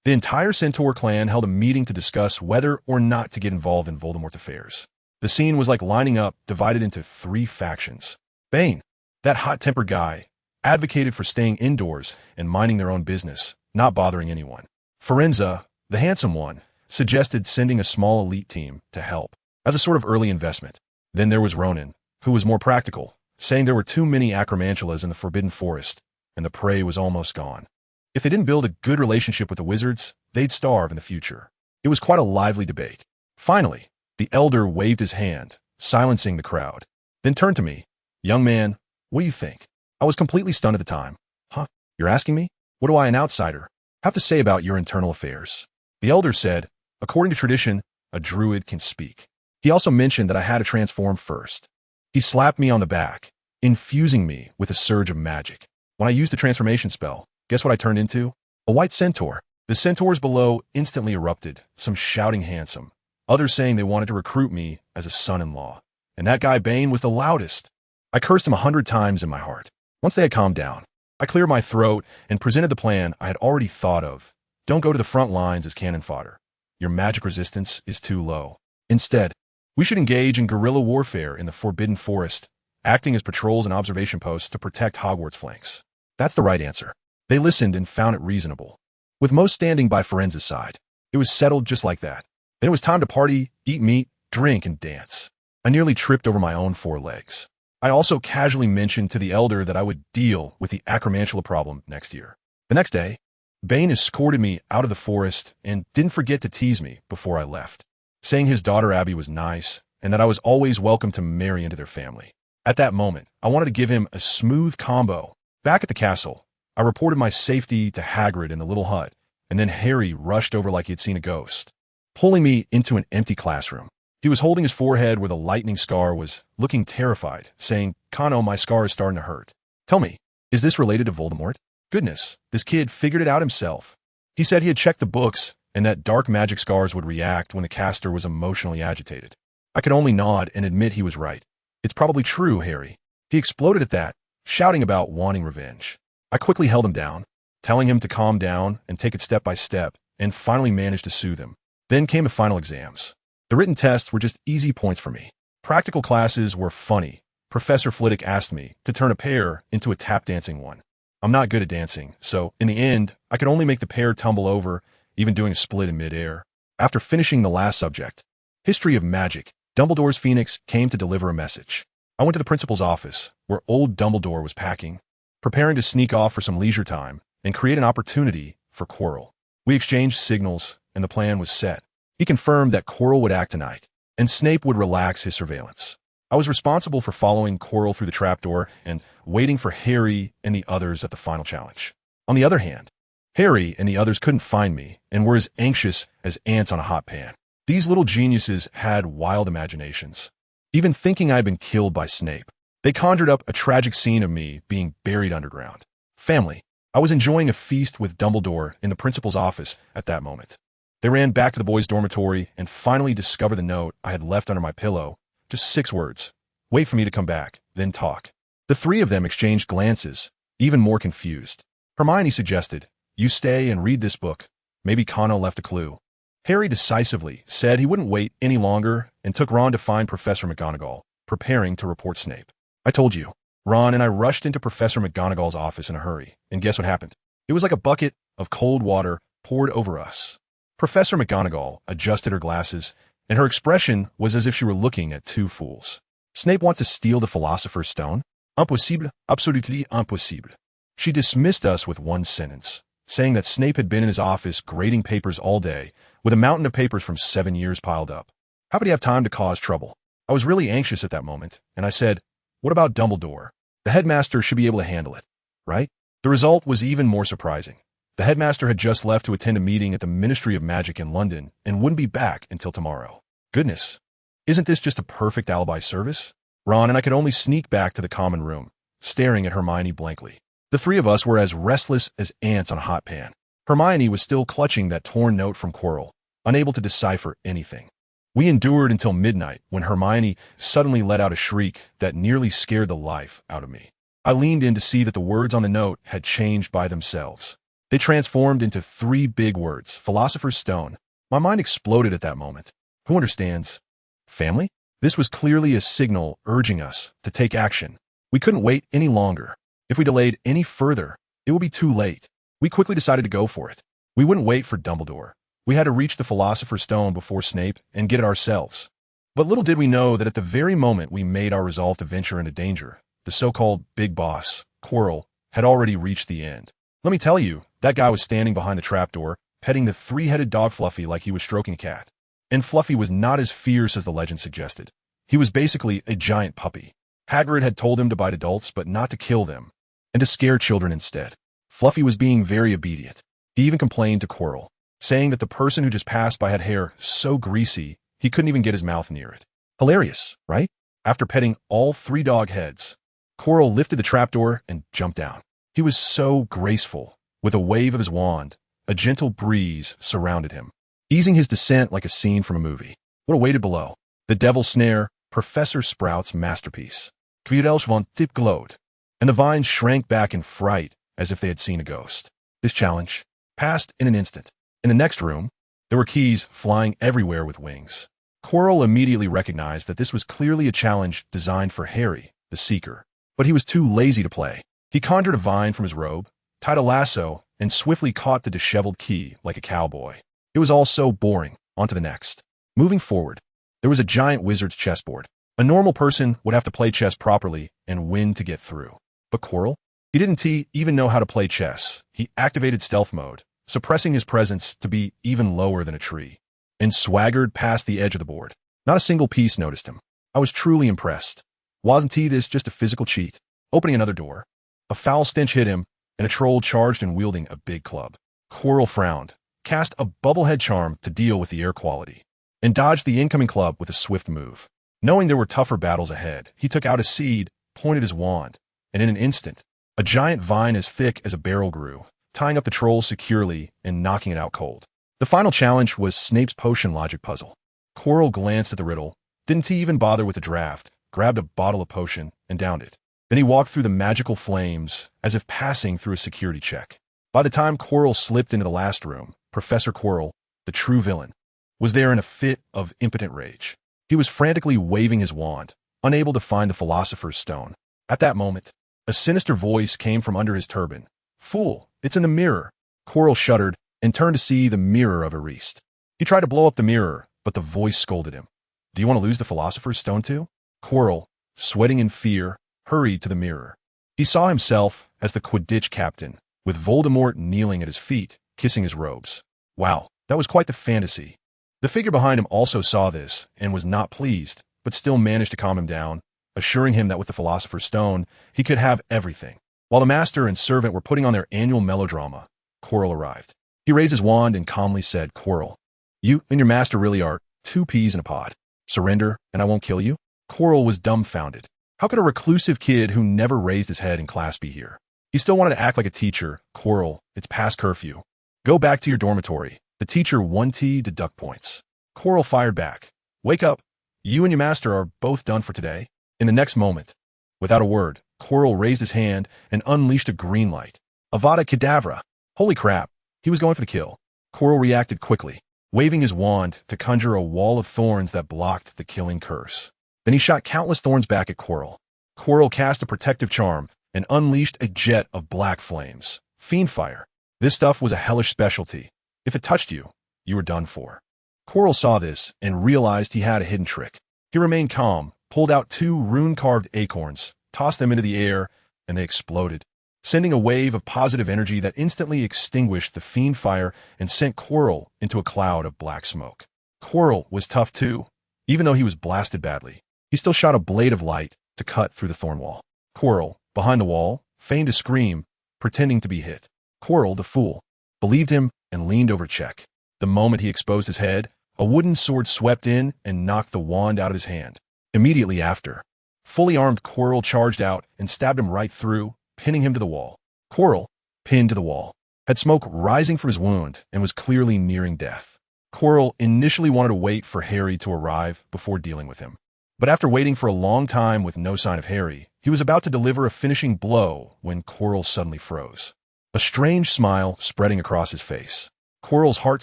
the entire Centaur clan held a meeting to discuss whether or not to get involved in Voldemort's affairs. The scene was like lining up, divided into 3 factions. Bane, that hot-tempered guy, advocated for staying indoors and minding their own business, not bothering anyone. Firenze, the handsome one, suggested sending a small elite team to help, as a sort of early investment. Then there was Ronan, who was more practical, saying there were too many acromantulas in the Forbidden Forest, and the prey was almost gone. If they didn't build a good relationship with the wizards, they'd starve in the future. It was quite a lively debate. Finally, the elder waved his hand, silencing the crowd, then turned to me. "Young man, what do you think?" I was completely stunned at the time. "Huh? You're asking me? What do I, an outsider, have to say about your internal affairs?" The elder said, "According to tradition, a druid can speak." He also mentioned that I had to transform first. He slapped me on the back, infusing me with a surge of magic. When I used the transformation spell, guess what I turned into? A white centaur. The centaurs below instantly erupted, some shouting handsome, others saying they wanted to recruit me as a son-in-law. And that guy Bane was the loudest. I cursed him 100 times in my heart. Once they had calmed down, I cleared my throat and presented the plan I had already thought of. Don't go to the front lines as cannon fodder. Your magic resistance is too low. Instead, we should engage in guerrilla warfare in the Forbidden Forest, acting as patrols and observation posts to protect Hogwarts' flanks. That's the right answer. They listened and found it reasonable. With most standing by Firenze's side, it was settled just like that. Then it was time to party, eat meat, drink, and dance. I nearly tripped over my own 4 legs. I also casually mentioned to the elder that I would deal with the acromantula problem next year. The next day, Bane escorted me out of the forest and didn't forget to tease me before I left, saying his daughter Abby was nice and that I was always welcome to marry into their family. At that moment, I wanted to give him a smooth combo. Back at the castle, I reported my safety to Hagrid in the little hut, and then Harry rushed over like he had seen a ghost, pulling me into an empty classroom. He was holding his forehead where the lightning scar was, looking terrified, saying, "Cano, my scar is starting to hurt. Tell me, is this related to Voldemort?" Goodness, this kid figured it out himself. He said he had checked the books and that dark magic scars would react when the caster was emotionally agitated. I could only nod and admit he was right. "It's probably true, Harry." He exploded at that, shouting about wanting revenge. I quickly held him down, telling him to calm down and take it step by step, and finally managed to soothe him. Then came the final exams. The written tests were just easy points for me. Practical classes were funny. Professor Flitwick asked me to turn a pear into a tap-dancing one. I'm not good at dancing, so in the end, I could only make the pear tumble over, even doing a split in midair. After finishing the last subject, History of Magic, Dumbledore's Phoenix came to deliver a message. I went to the principal's office, where old Dumbledore was packing, preparing to sneak off for some leisure time and create an opportunity for Quirrell. We exchanged signals, and the plan was set. He confirmed that Quirrell would act tonight, and Snape would relax his surveillance. I was responsible for following Quirrell through the trapdoor and waiting for Harry and the others at the final challenge. On the other hand, Harry and the others couldn't find me and were as anxious as ants on a hot pan. These little geniuses had wild imaginations. Even thinking I had been killed by Snape, they conjured up a tragic scene of me being buried underground. Family, I was enjoying a feast with Dumbledore in the principal's office at that moment. They ran back to the boys' dormitory and finally discovered the note I had left under my pillow. Just 6 words. "Wait for me to come back, then talk." The 3 of them exchanged glances, even more confused. Hermione suggested, "You stay and read this book. Maybe Cano left a clue." Harry decisively said he wouldn't wait any longer and took Ron to find Professor McGonagall, preparing to report Snape. I told you. Ron and I rushed into Professor McGonagall's office in a hurry, and guess what happened? It was like a bucket of cold water poured over us. Professor McGonagall adjusted her glasses, and her expression was as if she were looking at 2 fools. Snape want to steal the Philosopher's Stone? Impossible, absolutely impossible. She dismissed us with one sentence, saying that Snape had been in his office grading papers all day, with a mountain of papers from 7 years piled up. How could he have time to cause trouble? I was really anxious at that moment, and I said, what about Dumbledore? The headmaster should be able to handle it, right? The result was even more surprising. The headmaster had just left to attend a meeting at the Ministry of Magic in London and wouldn't be back until tomorrow. Goodness, isn't this just a perfect alibi service? Ron and I could only sneak back to the common room, staring at Hermione blankly. The three of us were as restless as ants on a hot pan. Hermione was still clutching that torn note from Quirrell, unable to decipher anything. We endured until midnight when Hermione suddenly let out a shriek that nearly scared the life out of me. I leaned in to see that the words on the note had changed by themselves. They transformed into 3 big words, Philosopher's Stone. My mind exploded at that moment. Who understands? Family? This was clearly a signal urging us to take action. We couldn't wait any longer. If we delayed any further, it would be too late. We quickly decided to go for it. We wouldn't wait for Dumbledore. We had to reach the Philosopher's Stone before Snape and get it ourselves. But little did we know that at the very moment we made our resolve to venture into danger, the so-called big boss, Quirrell, had already reached the end. Let me tell you, that guy was standing behind the trapdoor, petting the 3-headed dog Fluffy like he was stroking a cat. And Fluffy was not as fierce as the legend suggested. He was basically a giant puppy. Hagrid had told him to bite adults but not to kill them, and to scare children instead. Fluffy was being very obedient. He even complained to Quirrell, saying that the person who just passed by had hair so greasy he couldn't even get his mouth near it. Hilarious, right? After petting all 3 dog heads, Quirrell lifted the trapdoor and jumped down. He was so graceful. With a wave of his wand, a gentle breeze surrounded him, easing his descent like a scene from a movie. What awaited below? The Devil's Snare, Professor Sprout's masterpiece. Quirrell's von Tip glowed, and the vines shrank back in fright as if they had seen a ghost. This challenge passed in an instant. In the next room, there were keys flying everywhere with wings. Quirrell immediately recognized that this was clearly a challenge designed for Harry, the Seeker, but he was too lazy to play. He conjured a vine from his robe, tied a lasso, and swiftly caught the disheveled key like a cowboy. It was all so boring. On to the next. Moving forward, there was a giant wizard's chessboard. A normal person would have to play chess properly and win to get through. But Quirrell? He didn't even know how to play chess. He activated stealth mode, suppressing his presence to be even lower than a tree, and swaggered past the edge of the board. Not a single piece noticed him. I was truly impressed. Wasn't this just a physical cheat? Opening another door, a foul stench hit him, and a troll charged and wielding a big club. Quirrell frowned, cast a bubblehead charm to deal with the air quality, and dodged the incoming club with a swift move. Knowing there were tougher battles ahead, he took out a seed, pointed his wand, and in an instant, a giant vine as thick as a barrel grew, tying up the troll securely and knocking it out cold. The final challenge was Snape's potion logic puzzle. Quirrell glanced at the riddle, didn't even bother with the draft, grabbed a bottle of potion, and downed it. Then he walked through the magical flames as if passing through a security check. By the time Quirrell slipped into the last room, Professor Quirrell, the true villain, was there in a fit of impotent rage. He was frantically waving his wand, unable to find the Philosopher's Stone. At that moment, a sinister voice came from under his turban. "Fool, it's in the mirror." Quirrell shuddered and turned to see the mirror of Eriste. He tried to blow up the mirror, but the voice scolded him. "Do you want to lose the Philosopher's Stone too?" Quirrell, sweating in fear, hurried to the mirror. He saw himself as the Quidditch captain, with Voldemort kneeling at his feet, kissing his robes. Wow, that was quite the fantasy. The figure behind him also saw this and was not pleased, but still managed to calm him down, assuring him that with the Philosopher's Stone, he could have everything. While the master and servant were putting on their annual melodrama, Quirrell arrived. He raised his wand and calmly said, "Quirrell, you and your master really are 2 peas in a pod. Surrender, and I won't kill you." Quirrell was dumbfounded. How could a reclusive kid who never raised his head in class be here? He still wanted to act like a teacher. "Quirrell, it's past curfew. Go back to your dormitory. The teacher 1T deduct points." Quirrell fired back. "Wake up. You and your master are both done for today." In the next moment, without a word, Quirrell raised his hand and unleashed a green light. Avada Kedavra. Holy crap. He was going for the kill. Quirrell reacted quickly, waving his wand to conjure a wall of thorns that blocked the killing curse. Then he shot countless thorns back at Quirrell. Quirrell cast a protective charm and unleashed a jet of black flames. Fiendfire. This stuff was a hellish specialty. If it touched you, you were done for. Quirrell saw this and realized he had a hidden trick. He remained calm, pulled out 2 rune-carved acorns, tossed them into the air, and they exploded, sending a wave of positive energy that instantly extinguished the fiend fire and sent Quirrell into a cloud of black smoke. Quirrell was tough too. Even though he was blasted badly, he still shot a blade of light to cut through the thorn wall. Quirrell, behind the wall, feigned a scream, pretending to be hit. Quirrell, the fool, believed him and leaned over to check. The moment he exposed his head, a wooden sword swept in and knocked the wand out of his hand. Immediately after, fully armed Quirrell charged out and stabbed him right through, pinning him to the wall. Quirrell, pinned to the wall, had smoke rising from his wound and was clearly nearing death. Quirrell initially wanted to wait for Harry to arrive before dealing with him. But after waiting for a long time with no sign of Harry, he was about to deliver a finishing blow when Quirrell suddenly froze. A strange smile spreading across his face. Quirrell's heart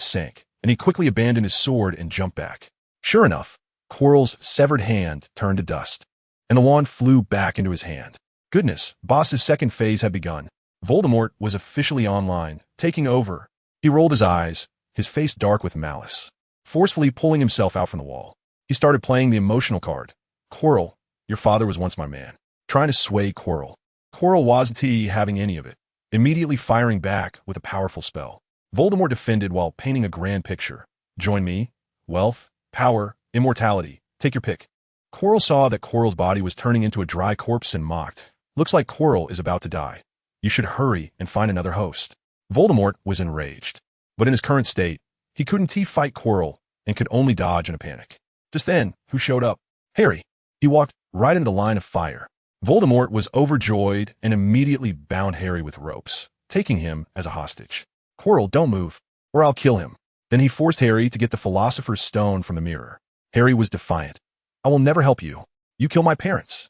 sank, and he quickly abandoned his sword and jumped back. Sure enough, Quirrell's severed hand turned to dust, and the wand flew back into his hand. Goodness, Boss's second phase had begun. Voldemort was officially online, taking over. He rolled his eyes, his face dark with malice. Forcefully pulling himself out from the wall, he started playing the emotional card. Quirrell, your father was once my man. Trying to sway Quirrell. Quirrell wasn't having any of it, immediately firing back with a powerful spell. Voldemort defended while painting a grand picture. Join me. Wealth, power, immortality. Take your pick. Quirrell saw that Quirrell's body was turning into a dry corpse and mocked. Looks like Quirrell is about to die. You should hurry and find another host. Voldemort was enraged. But in his current state, he couldn't fight Quirrell and could only dodge in a panic. Just then, who showed up? Harry. He walked right into the line of fire. Voldemort was overjoyed and immediately bound Harry with ropes, taking him as a hostage. Quirrell, don't move, or I'll kill him. Then he forced Harry to get the Philosopher's Stone from the mirror. Harry was defiant. I will never help you. You kill my parents.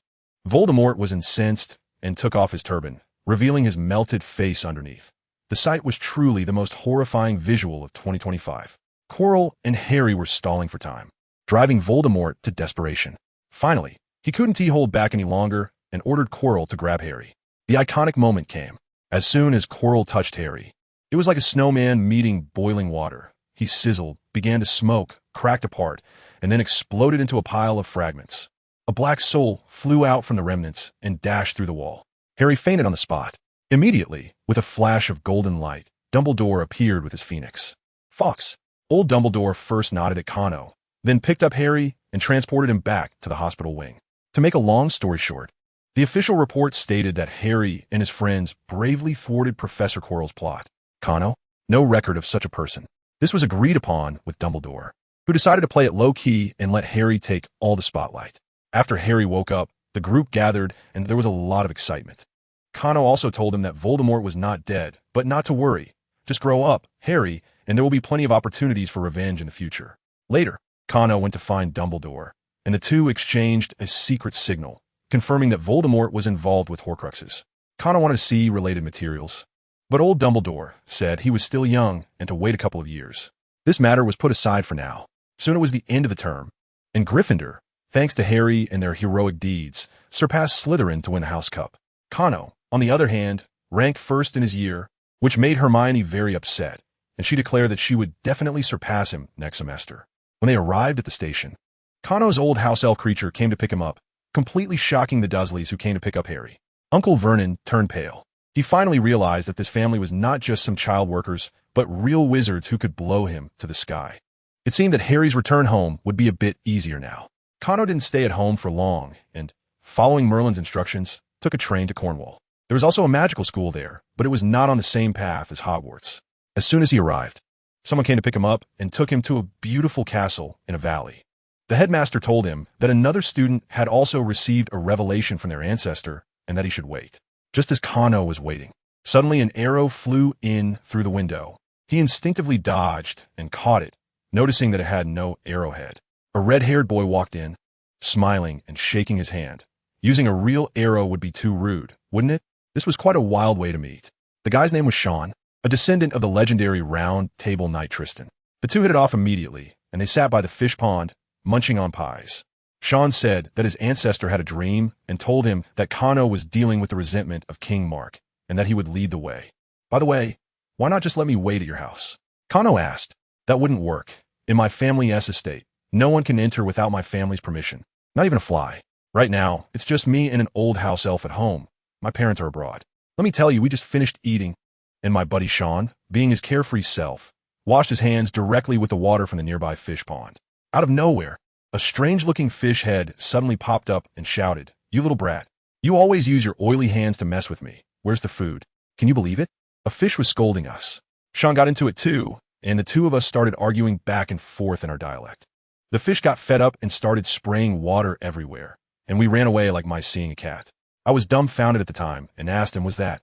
Voldemort was incensed and took off his turban, revealing his melted face underneath. The sight was truly the most horrifying visual of 2025. Quirrell and Harry were stalling for time, driving Voldemort to desperation. Finally, he couldn't hold back any longer and ordered Quirrell to grab Harry. The iconic moment came. As soon as Quirrell touched Harry, it was like a snowman meeting boiling water. He sizzled, began to smoke, cracked apart, and then exploded into a pile of fragments. A black soul flew out from the remnants and dashed through the wall. Harry fainted on the spot. Immediately, with a flash of golden light, Dumbledore appeared with his phoenix. Fox. Old Dumbledore first nodded at Kano, then picked up Harry and transported him back to the hospital wing. To make a long story short, the official report stated that Harry and his friends bravely thwarted Professor Quirrell's plot. Kano? No record of such a person. This was agreed upon with Dumbledore, who decided to play it low-key and let Harry take all the spotlight. After Harry woke up, the group gathered and there was a lot of excitement. Kano also told him that Voldemort was not dead, but not to worry. Just grow up, Harry, and there will be plenty of opportunities for revenge in the future. Later, Kano went to find Dumbledore, and the two exchanged a secret signal, confirming that Voldemort was involved with Horcruxes. Kano wanted to see related materials, but old Dumbledore said he was still young and to wait a couple of years. This matter was put aside for now. Soon it was the end of the term, and Gryffindor, thanks to Harry and their heroic deeds, surpassed Slytherin to win the House Cup. Kano, on the other hand, ranked first in his year, which made Hermione very upset, and she declared that she would definitely surpass him next semester. When they arrived at the station, Kano's old house elf creature came to pick him up, completely shocking the Dursleys who came to pick up Harry. Uncle Vernon turned pale. He finally realized that this family was not just some child workers, but real wizards who could blow him to the sky. It seemed that Harry's return home would be a bit easier now. Kano didn't stay at home for long, and, following Merlin's instructions, took a train to Cornwall. There was also a magical school there, but it was not on the same path as Hogwarts. As soon as he arrived, someone came to pick him up and took him to a beautiful castle in a valley. The headmaster told him that another student had also received a revelation from their ancestor and that he should wait. Just as Kano was waiting, suddenly an arrow flew in through the window. He instinctively dodged and caught it, noticing that it had no arrowhead. A red-haired boy walked in, smiling and shaking his hand. Using a real arrow would be too rude, wouldn't it? This was quite a wild way to meet. The guy's name was Sean, a descendant of the legendary Round Table Knight Tristan. The two hit it off immediately, and they sat by the fish pond, munching on pies. Sean said that his ancestor had a dream and told him that Kano was dealing with the resentment of King Mark and that he would lead the way. By the way, why not just let me wait at your house? Kano asked. That wouldn't work. In my family's estate, no one can enter without my family's permission, not even a fly. Right now, it's just me and an old house elf at home. My parents are abroad. Let me tell you, we just finished eating, and my buddy Sean, being his carefree self, washed his hands directly with the water from the nearby fish pond. Out of nowhere, a strange-looking fish head suddenly popped up and shouted, "You little brat. You always use your oily hands to mess with me. Where's the food?" Can you believe it? A fish was scolding us. Sean got into it too, and the two of us started arguing back and forth in our dialect. The fish got fed up and started spraying water everywhere, and we ran away like mice seeing a cat. I was dumbfounded at the time and asked him, "Was that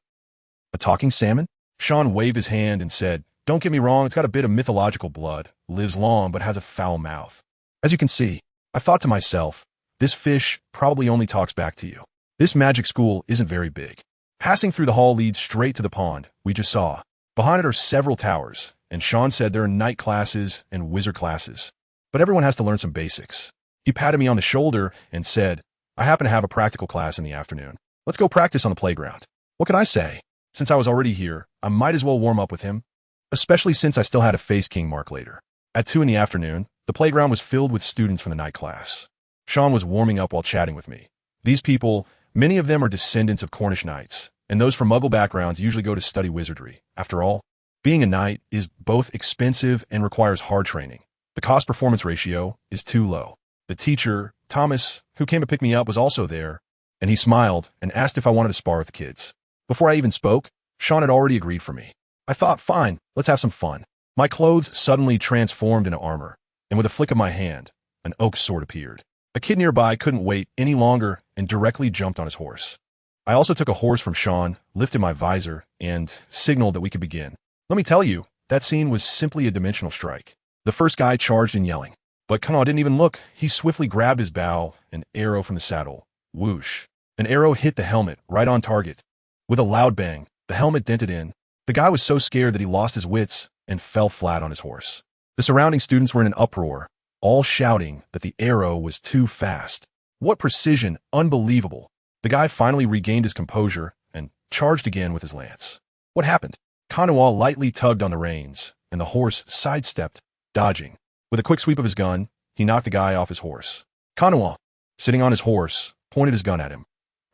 a talking salmon?" Sean waved his hand and said, "Don't get me wrong, it's got a bit of mythological blood, lives long but has a foul mouth." As you can see, I thought to myself, this fish probably only talks back to you. This magic school isn't very big. Passing through the hall leads straight to the pond we just saw. Behind it are several towers, and Sean said there are knight classes and wizard classes. But everyone has to learn some basics. He patted me on the shoulder and said, "I happen to have a practical class in the afternoon. Let's go practice on the playground." What could I say? Since I was already here, I might as well warm up with him, especially since I still had a face king mark later. At 2 in the afternoon, the playground was filled with students from the night class. Sean was warming up while chatting with me. These people, many of them are descendants of Cornish knights, and those from Muggle backgrounds usually go to study wizardry. After all, being a knight is both expensive and requires hard training. The cost-performance ratio is too low. The teacher, Thomas, who came to pick me up, was also there, and he smiled and asked if I wanted to spar with the kids. Before I even spoke, Sean had already agreed for me. I thought, fine, let's have some fun. My clothes suddenly transformed into armor, and with a flick of my hand, an oak sword appeared. A kid nearby couldn't wait any longer and directly jumped on his horse. I also took a horse from Sean, lifted my visor, and signaled that we could begin. Let me tell you, that scene was simply a dimensional strike. The first guy charged in yelling, but Kana didn't even look. He swiftly grabbed his bow, an arrow from the saddle. Whoosh. An arrow hit the helmet, right on target. With a loud bang, the helmet dented in. The guy was so scared that he lost his wits and fell flat on his horse. The surrounding students were in an uproar, all shouting that the arrow was too fast. What precision, unbelievable. The guy finally regained his composure and charged again with his lance. What happened? Kanua lightly tugged on the reins, and the horse sidestepped, dodging. With a quick sweep of his gun, he knocked the guy off his horse. Kanua, sitting on his horse, pointed his gun at him.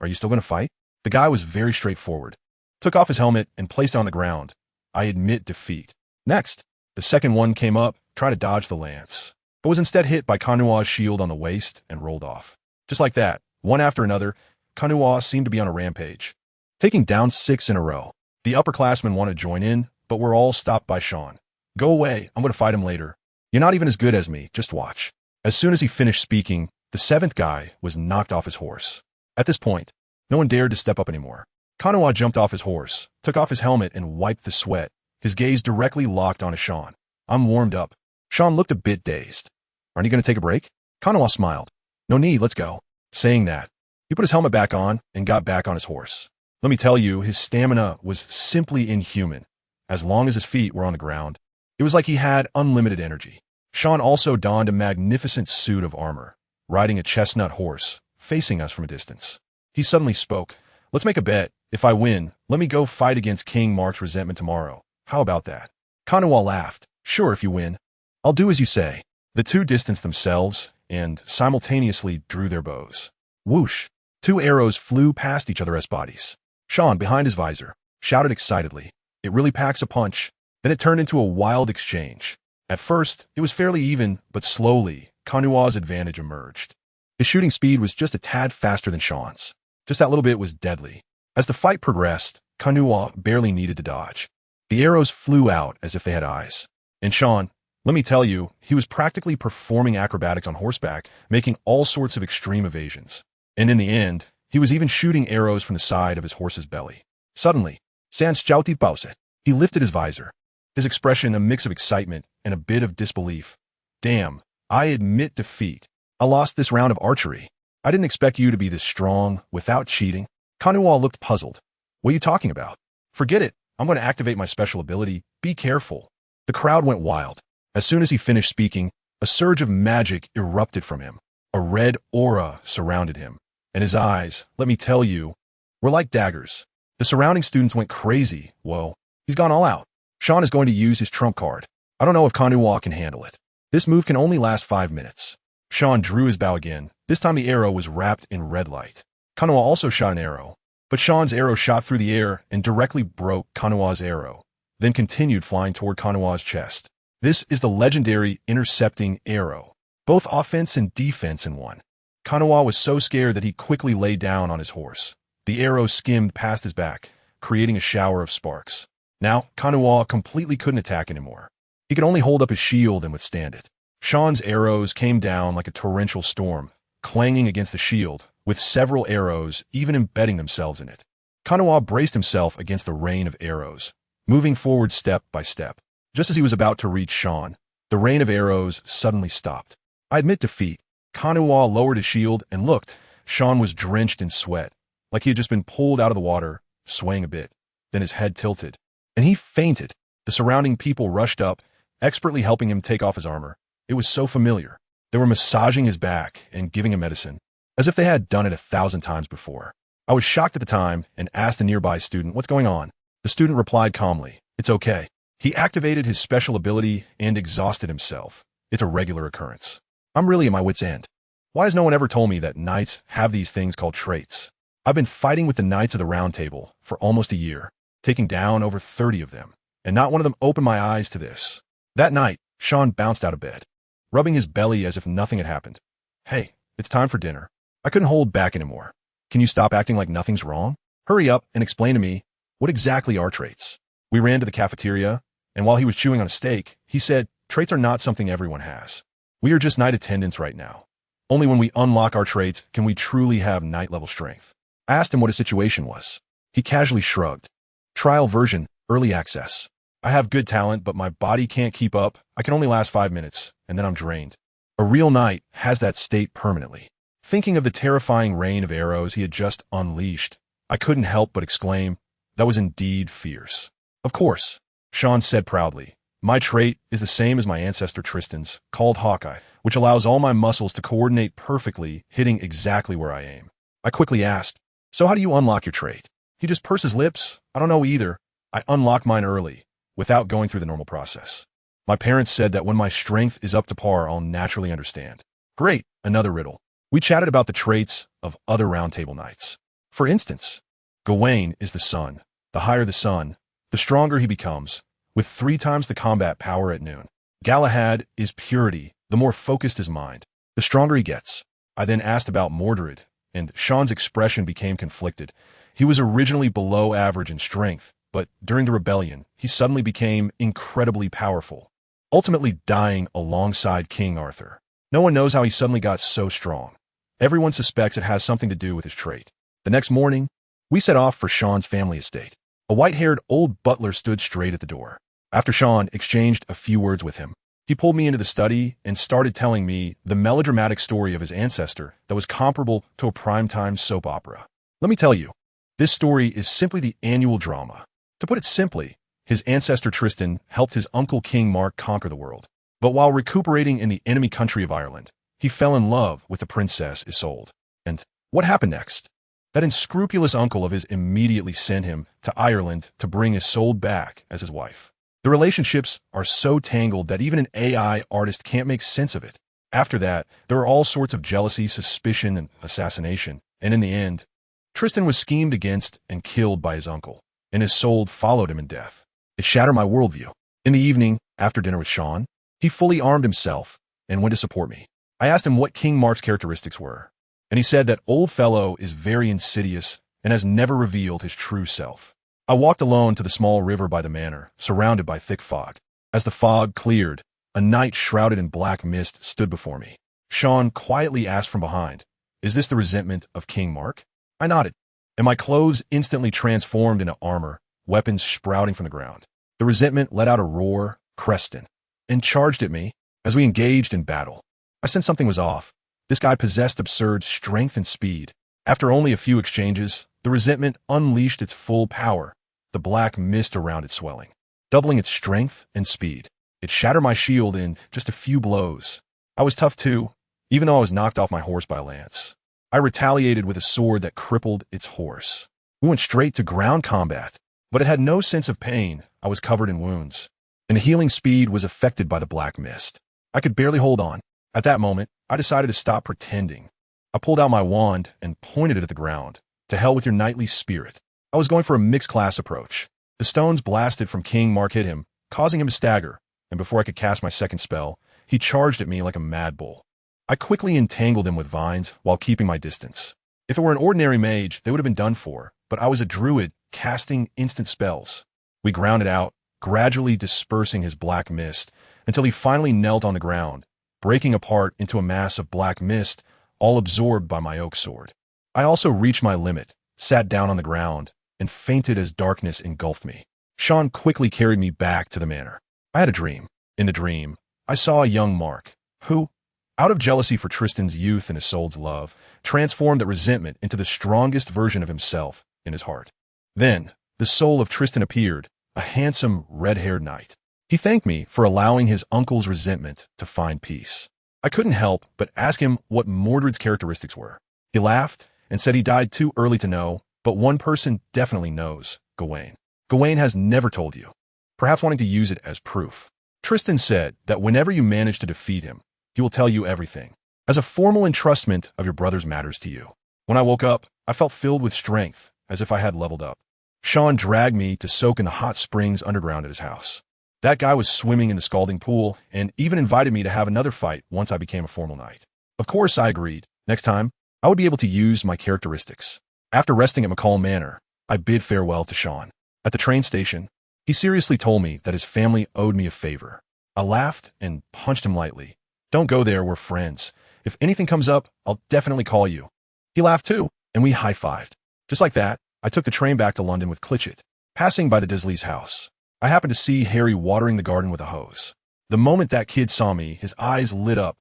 "Are you still going to fight?" The guy was very straightforward. Took off his helmet and placed it on the ground. I admit defeat. Next, the second one came up, tried to dodge the lance, but was instead hit by Kanua's shield on the waist and rolled off. Just like that, one after another, Kanua seemed to be on a rampage, taking down 6 in a row. The upperclassmen wanted to join in, but were all stopped by Sean. "Go away, I'm going to fight him later. You're not even as good as me, just watch." As soon as he finished speaking, the 7th guy was knocked off his horse. At this point, no one dared to step up anymore. Kanua jumped off his horse, took off his helmet and wiped the sweat, his gaze directly locked onto Sean. I'm warmed up. Sean looked a bit dazed. "Aren't you going to take a break?" Kanua smiled. "No need, let's go." Saying that, he put his helmet back on and got back on his horse. Let me tell you, his stamina was simply inhuman. As long as his feet were on the ground, it was like he had unlimited energy. Sean also donned a magnificent suit of armor, riding a chestnut horse, facing us from a distance. He suddenly spoke. "Let's make a bet. If I win, let me go fight against King Mark's resentment tomorrow. How about that?" Kanua laughed. "Sure, if you win. I'll do as you say." The two distanced themselves and simultaneously drew their bows. Whoosh! 2 arrows flew past each other's bodies. Sean, behind his visor, shouted excitedly, "It really packs a punch." Then it turned into a wild exchange. At first, it was fairly even, but slowly, Kanua's advantage emerged. His shooting speed was just a tad faster than Sean's. Just that little bit was deadly. As the fight progressed, Kanua barely needed to dodge. The arrows flew out as if they had eyes. And Sean, let me tell you, he was practically performing acrobatics on horseback, making all sorts of extreme evasions. And in the end, he was even shooting arrows from the side of his horse's belly. Suddenly, Sans Chauti Pause. He lifted his visor, his expression a mix of excitement and a bit of disbelief. "Damn, I admit defeat. I lost this round of archery. I didn't expect you to be this strong, without cheating." Kanua looked puzzled. "What are you talking about?" "Forget it. I'm going to activate my special ability. Be careful." The crowd went wild. As soon as he finished speaking, a surge of magic erupted from him. A red aura surrounded him, and his eyes, let me tell you, were like daggers. The surrounding students went crazy. Whoa, he's gone all out. Sean is going to use his trump card. I don't know if Kanua can handle it. This move can only last 5 minutes. Sean drew his bow again, This time the arrow was wrapped in red light. Kanoa also shot an arrow, but Sean's arrow shot through the air and directly broke Kanoa's arrow, then continued flying toward Kanoa's chest. This is the legendary intercepting arrow, both offense and defense in one. Kanoa was so scared that he quickly lay down on his horse. The arrow skimmed past his back, creating a shower of sparks. Now, Kanoa completely couldn't attack anymore. He could only hold up his shield and withstand it. Sean's arrows came down like a torrential storm, clanging against the shield, with several arrows even embedding themselves in it. Kanoa braced himself against the rain of arrows, moving forward step by step. Just as he was about to reach Sean, the rain of arrows suddenly stopped. I admit defeat. Kanoa lowered his shield and looked. Sean was drenched in sweat, like he had just been pulled out of the water, swaying a bit. Then his head tilted, and he fainted. The surrounding people rushed up, expertly helping him take off his armor. It was so familiar. They were massaging his back and giving him medicine, as if they had done it 1,000 times before. I was shocked at the time and asked a nearby student, "What's going on?" The student replied calmly, "It's okay." He activated his special ability and exhausted himself. It's a regular occurrence. I'm really at my wit's end. Why has no one ever told me that knights have these things called traits? I've been fighting with the Knights of the Round Table for almost a year, taking down over 30 of them, and not one of them opened my eyes to this. That night, Sean bounced out of bed, rubbing his belly as if nothing had happened. "Hey, it's time for dinner." I couldn't hold back anymore. "Can you stop acting like nothing's wrong? Hurry up and explain to me, what exactly are traits?" We ran to the cafeteria, and while he was chewing on a steak, he said, "Traits are not something everyone has. We are just knight attendants right now. Only when we unlock our traits can we truly have knight-level strength." I asked him what his situation was. He casually shrugged. "Trial version, early access. I have good talent, but my body can't keep up. I can only last 5 minutes, and then I'm drained." A real knight has that state permanently. Thinking of the terrifying rain of arrows he had just unleashed, I couldn't help but exclaim, that was indeed fierce. "Of course," Sean said proudly. "My trait is the same as my ancestor Tristan's, called Hawkeye, which allows all my muscles to coordinate perfectly, hitting exactly where I aim." I quickly asked, "So how do you unlock your trait?" He just pursed his lips. "I don't know either. I unlocked mine early, without going through the normal process. My parents said that when my strength is up to par, I'll naturally understand." Great, another riddle. We chatted about the traits of other Round Table knights. For instance, Gawain is the sun. The higher the sun, the stronger he becomes, with 3 times the combat power at noon. Galahad is purity. The more focused his mind, the stronger he gets. I then asked about Mordred, and Sean's expression became conflicted. He was originally below average in strength, but during the rebellion, he suddenly became incredibly powerful, ultimately dying alongside King Arthur. No one knows how he suddenly got so strong. Everyone suspects it has something to do with his trait. The next morning, we set off for Sean's family estate. A white-haired old butler stood straight at the door. After Sean exchanged a few words with him, he pulled me into the study and started telling me the melodramatic story of his ancestor that was comparable to a primetime soap opera. Let me tell you, this story is simply the annual drama. To put it simply, his ancestor Tristan helped his uncle King Mark conquer the world. But while recuperating in the enemy country of Ireland, he fell in love with the princess Isolde. And what happened next? That unscrupulous uncle of his immediately sent him to Ireland to bring Isolde back as his wife. The relationships are so tangled that even an AI artist can't make sense of it. After that, there are all sorts of jealousy, suspicion, and assassination. And in the end, Tristan was schemed against and killed by his uncle, and Isolde followed him in death. It shattered my worldview. In the evening, after dinner with Sean, he fully armed himself and went to support me. I asked him what King Mark's characteristics were, and he said that old fellow is very insidious and has never revealed his true self. I walked alone to the small river by the manor, surrounded by thick fog. As the fog cleared, a knight shrouded in black mist stood before me. Sean quietly asked from behind, "Is this the resentment of King Mark?" I nodded, and my clothes instantly transformed into armor, weapons sprouting from the ground. The resentment let out a roar, Creston, and charged at me. As we engaged in battle, I sensed something was off. This guy possessed absurd strength and speed. After only a few exchanges, the resentment unleashed its full power, the black mist around it swelling, doubling its strength and speed. It shattered my shield in just a few blows. I was tough too, even though I was knocked off my horse by a lance. I retaliated with a sword that crippled its horse. We went straight to ground combat, but it had no sense of pain. I was covered in wounds, and the healing speed was affected by the black mist. I could barely hold on. At that moment, I decided to stop pretending. I pulled out my wand and pointed it at the ground. To hell with your knightly spirit. I was going for a mixed-class approach. The stones blasted from King Mark hit him, causing him to stagger, and before I could cast my second spell, he charged at me like a mad bull. I quickly entangled him with vines while keeping my distance. If it were an ordinary mage, they would have been done for, but I was a druid casting instant spells. We ground it out, gradually dispersing his black mist, until he finally knelt on the ground, breaking apart into a mass of black mist, all absorbed by my oak sword. I also reached my limit, sat down on the ground, and fainted as darkness engulfed me. Sean quickly carried me back to the manor. I had a dream. In the dream, I saw a young Mark, who, out of jealousy for Tristan's youth and Isolde's love, transformed that resentment into the strongest version of himself in his heart. Then, the soul of Tristan appeared, a handsome, red-haired knight. He thanked me for allowing his uncle's resentment to find peace. I couldn't help but ask him what Mordred's characteristics were. He laughed and said he died too early to know, but one person definitely knows, Gawain. Gawain has never told you, perhaps wanting to use it as proof. Tristan said that whenever you manage to defeat him, he will tell you everything, as a formal entrustment of your brother's matters to you. When I woke up, I felt filled with strength, as if I had leveled up. Sean dragged me to soak in the hot springs underground at his house. That guy was swimming in the scalding pool and even invited me to have another fight once I became a formal knight. Of course, I agreed. Next time, I would be able to use my characteristics. After resting at McCall Manor, I bid farewell to Sean. At the train station, he seriously told me that his family owed me a favor. I laughed and punched him lightly. Don't go there, we're friends. If anything comes up, I'll definitely call you. He laughed too, and we high-fived. Just like that, I took the train back to London with Clitchett. Passing by the Disley's house, I happened to see Harry watering the garden with a hose. The moment that kid saw me, his eyes lit up,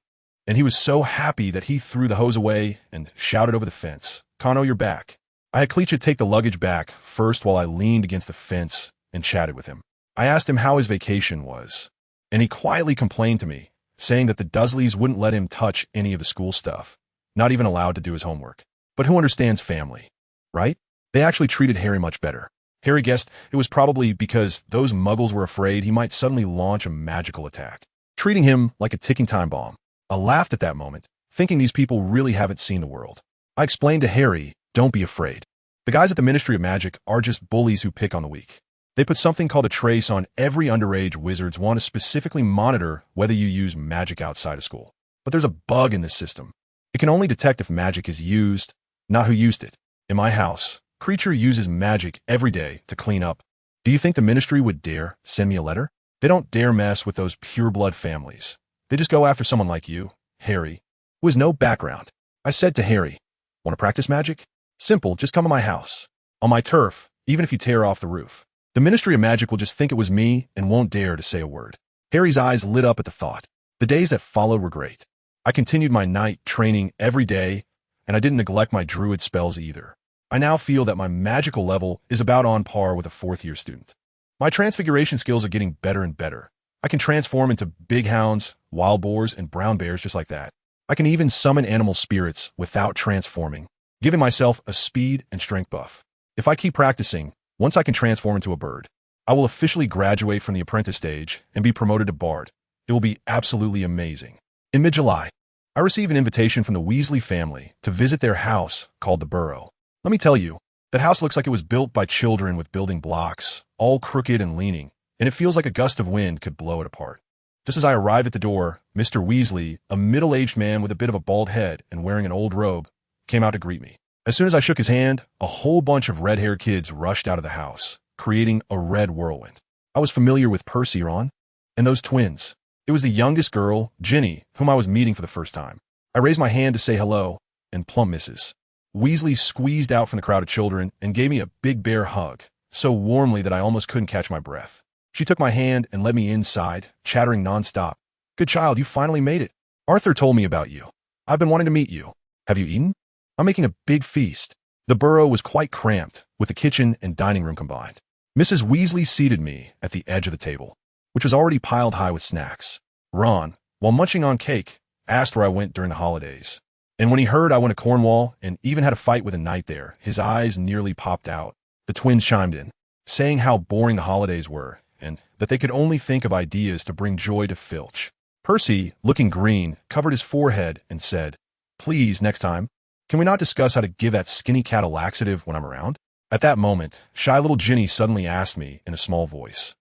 and he was so happy that he threw the hose away and shouted over the fence, "Cano, you're back." I had Clitchett take the luggage back first while I leaned against the fence and chatted with him. I asked him how his vacation was, and he quietly complained to me, saying that the Dursleys wouldn't let him touch any of the school stuff, not even allowed to do his homework. But who understands family, right? They actually treated Harry much better. Harry guessed it was probably because those muggles were afraid he might suddenly launch a magical attack, treating him like a ticking time bomb. I laughed at that moment, thinking these people really haven't seen the world. I explained to Harry, don't be afraid. The guys at the Ministry of Magic are just bullies who pick on the weak. They put something called a trace on every underage wizards want to specifically monitor whether you use magic outside of school. But there's a bug in this system. It can only detect if magic is used, not who used it. In my house, Creature uses magic every day to clean up. Do you think the Ministry would dare send me a letter? They don't dare mess with those pure-blood families. They just go after someone like you, Harry, who has no background. I said to Harry, want to practice magic? Simple, just come to my house. On my turf, even if you tear off the roof. The Ministry of Magic will just think it was me and won't dare to say a word. Harry's eyes lit up at the thought. The days that followed were great. I continued my knight training every day, and I didn't neglect my druid spells either. I now feel that my magical level is about on par with a fourth-year student. My transfiguration skills are getting better and better. I can transform into big hounds, wild boars, and brown bears just like that. I can even summon animal spirits without transforming, giving myself a speed and strength buff. If I keep practicing, once I can transform into a bird, I will officially graduate from the apprentice stage and be promoted to bard. It will be absolutely amazing. In mid-July, I received an invitation from the Weasley family to visit their house called the Burrow. Let me tell you, that house looks like it was built by children with building blocks, all crooked and leaning, and it feels like a gust of wind could blow it apart. Just as I arrived at the door, Mr. Weasley, a middle-aged man with a bit of a bald head and wearing an old robe, came out to greet me. As soon as I shook his hand, a whole bunch of red-haired kids rushed out of the house, creating a red whirlwind. I was familiar with Percy, Ron, and those twins. It was the youngest girl, Ginny, whom I was meeting for the first time. I raised my hand to say hello, and plump misses. Weasley squeezed out from the crowd of children and gave me a big bear hug, so warmly that I almost couldn't catch my breath. She took my hand and led me inside, chattering nonstop. Good child, you finally made it. Arthur told me about you. I've been wanting to meet you. Have you eaten? I'm making a big feast. The burrow was quite cramped, with the kitchen and dining room combined. Mrs. Weasley seated me at the edge of the table, which was already piled high with snacks. Ron, while munching on cake, asked where I went during the holidays. And when he heard I went to Cornwall and even had a fight with a knight there, his eyes nearly popped out. The twins chimed in, saying how boring the holidays were and that they could only think of ideas to bring joy to Filch. Percy, looking green, covered his forehead and said, please, next time. Can we not discuss how to give that skinny cat a laxative when I'm around? At that moment, shy little Ginny suddenly asked me in a small voice,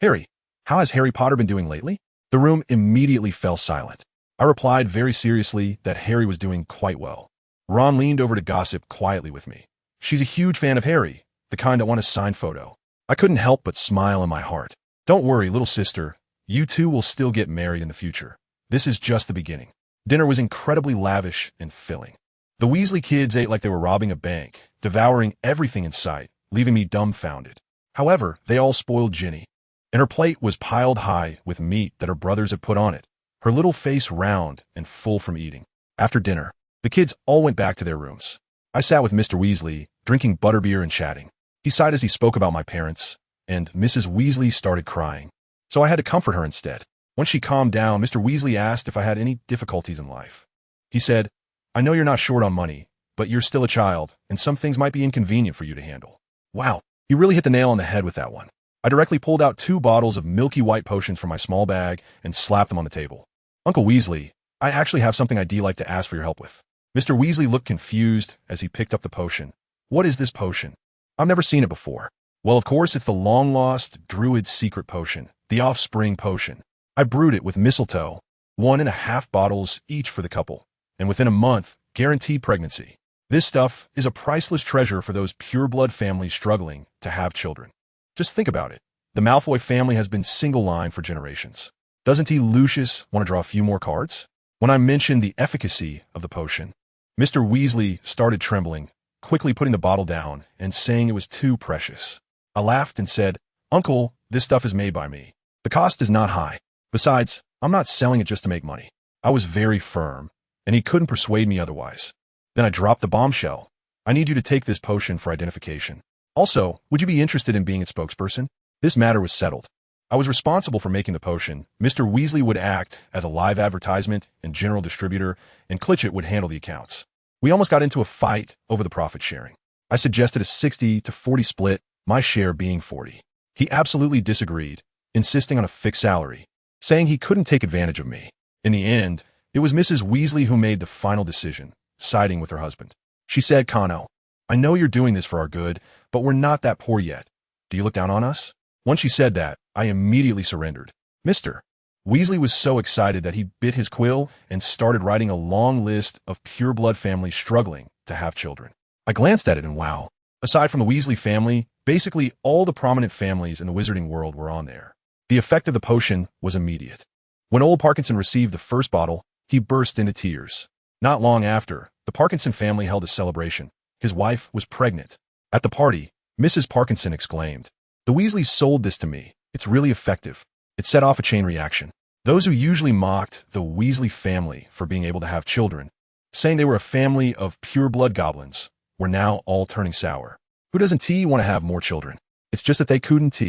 Harry, how has Harry Potter been doing lately? The room immediately fell silent. I replied very seriously that Harry was doing quite well. Ron leaned over to gossip quietly with me. She's a huge fan of Harry, the kind that won a signed photo. I couldn't help but smile in my heart. Don't worry, little sister. You two will still get married in the future. This is just the beginning. Dinner was incredibly lavish and filling. The Weasley kids ate like they were robbing a bank, devouring everything in sight, leaving me dumbfounded. However, they all spoiled Ginny, and her plate was piled high with meat that her brothers had put on it, her little face round and full from eating. After dinner, the kids all went back to their rooms. I sat with Mr. Weasley, drinking butterbeer and chatting. He sighed as he spoke about my parents, and Mrs. Weasley started crying. So I had to comfort her instead. Once she calmed down, Mr. Weasley asked if I had any difficulties in life. He said, I know you're not short on money, but you're still a child, and some things might be inconvenient for you to handle. Wow, he really hit the nail on the head with that one. I directly pulled out 2 bottles of milky white potions from my small bag and slapped them on the table. Uncle Weasley, I actually have something I'd like to ask for your help with. Mr. Weasley looked confused as he picked up the potion. What is this potion? I've never seen it before. Well, of course, it's the long-lost druid's secret potion, the offspring potion. I brewed it with mistletoe, 1.5 bottles each for the couple, and within a month, guaranteed pregnancy. This stuff is a priceless treasure for those pure-blood families struggling to have children. Just think about it. The Malfoy family has been single-line for generations. Doesn't he, Lucius, want to draw a few more cards? When I mentioned the efficacy of the potion, Mr. Weasley started trembling, quickly putting the bottle down and saying it was too precious. I laughed and said, Uncle, this stuff is made by me. The cost is not high. Besides, I'm not selling it just to make money. I was very firm, and he couldn't persuade me otherwise. Then I dropped the bombshell. I need you to take this potion for identification. Also, would you be interested in being its spokesperson? This matter was settled. I was responsible for making the potion. Mr. Weasley would act as a live advertisement and general distributor, and Clichet would handle the accounts. We almost got into a fight over the profit sharing. I suggested a 60-40 split, my share being 40. He absolutely disagreed, insisting on a fixed salary, saying he couldn't take advantage of me. In the end, it was Mrs. Weasley who made the final decision, siding with her husband. She said, Cano, I know you're doing this for our good, but we're not that poor yet. Do you look down on us? Once she said that, I immediately surrendered. Mr. Weasley was so excited that he bit his quill and started writing a long list of pure-blood families struggling to have children. I glanced at it and wow. Aside from the Weasley family, basically all the prominent families in the wizarding world were on there. The effect of the potion was immediate. When old Parkinson received the first bottle, he burst into tears. Not long after, the Parkinson family held a celebration. His wife was pregnant. At the party, Mrs. Parkinson exclaimed, The Weasleys sold this to me. It's really effective. It set off a chain reaction. Those who usually mocked the Weasley family for being able to have children, saying they were a family of pure-blood goblins, were now all turning sour. Who doesn't want to have more children? It's just that they couldn't.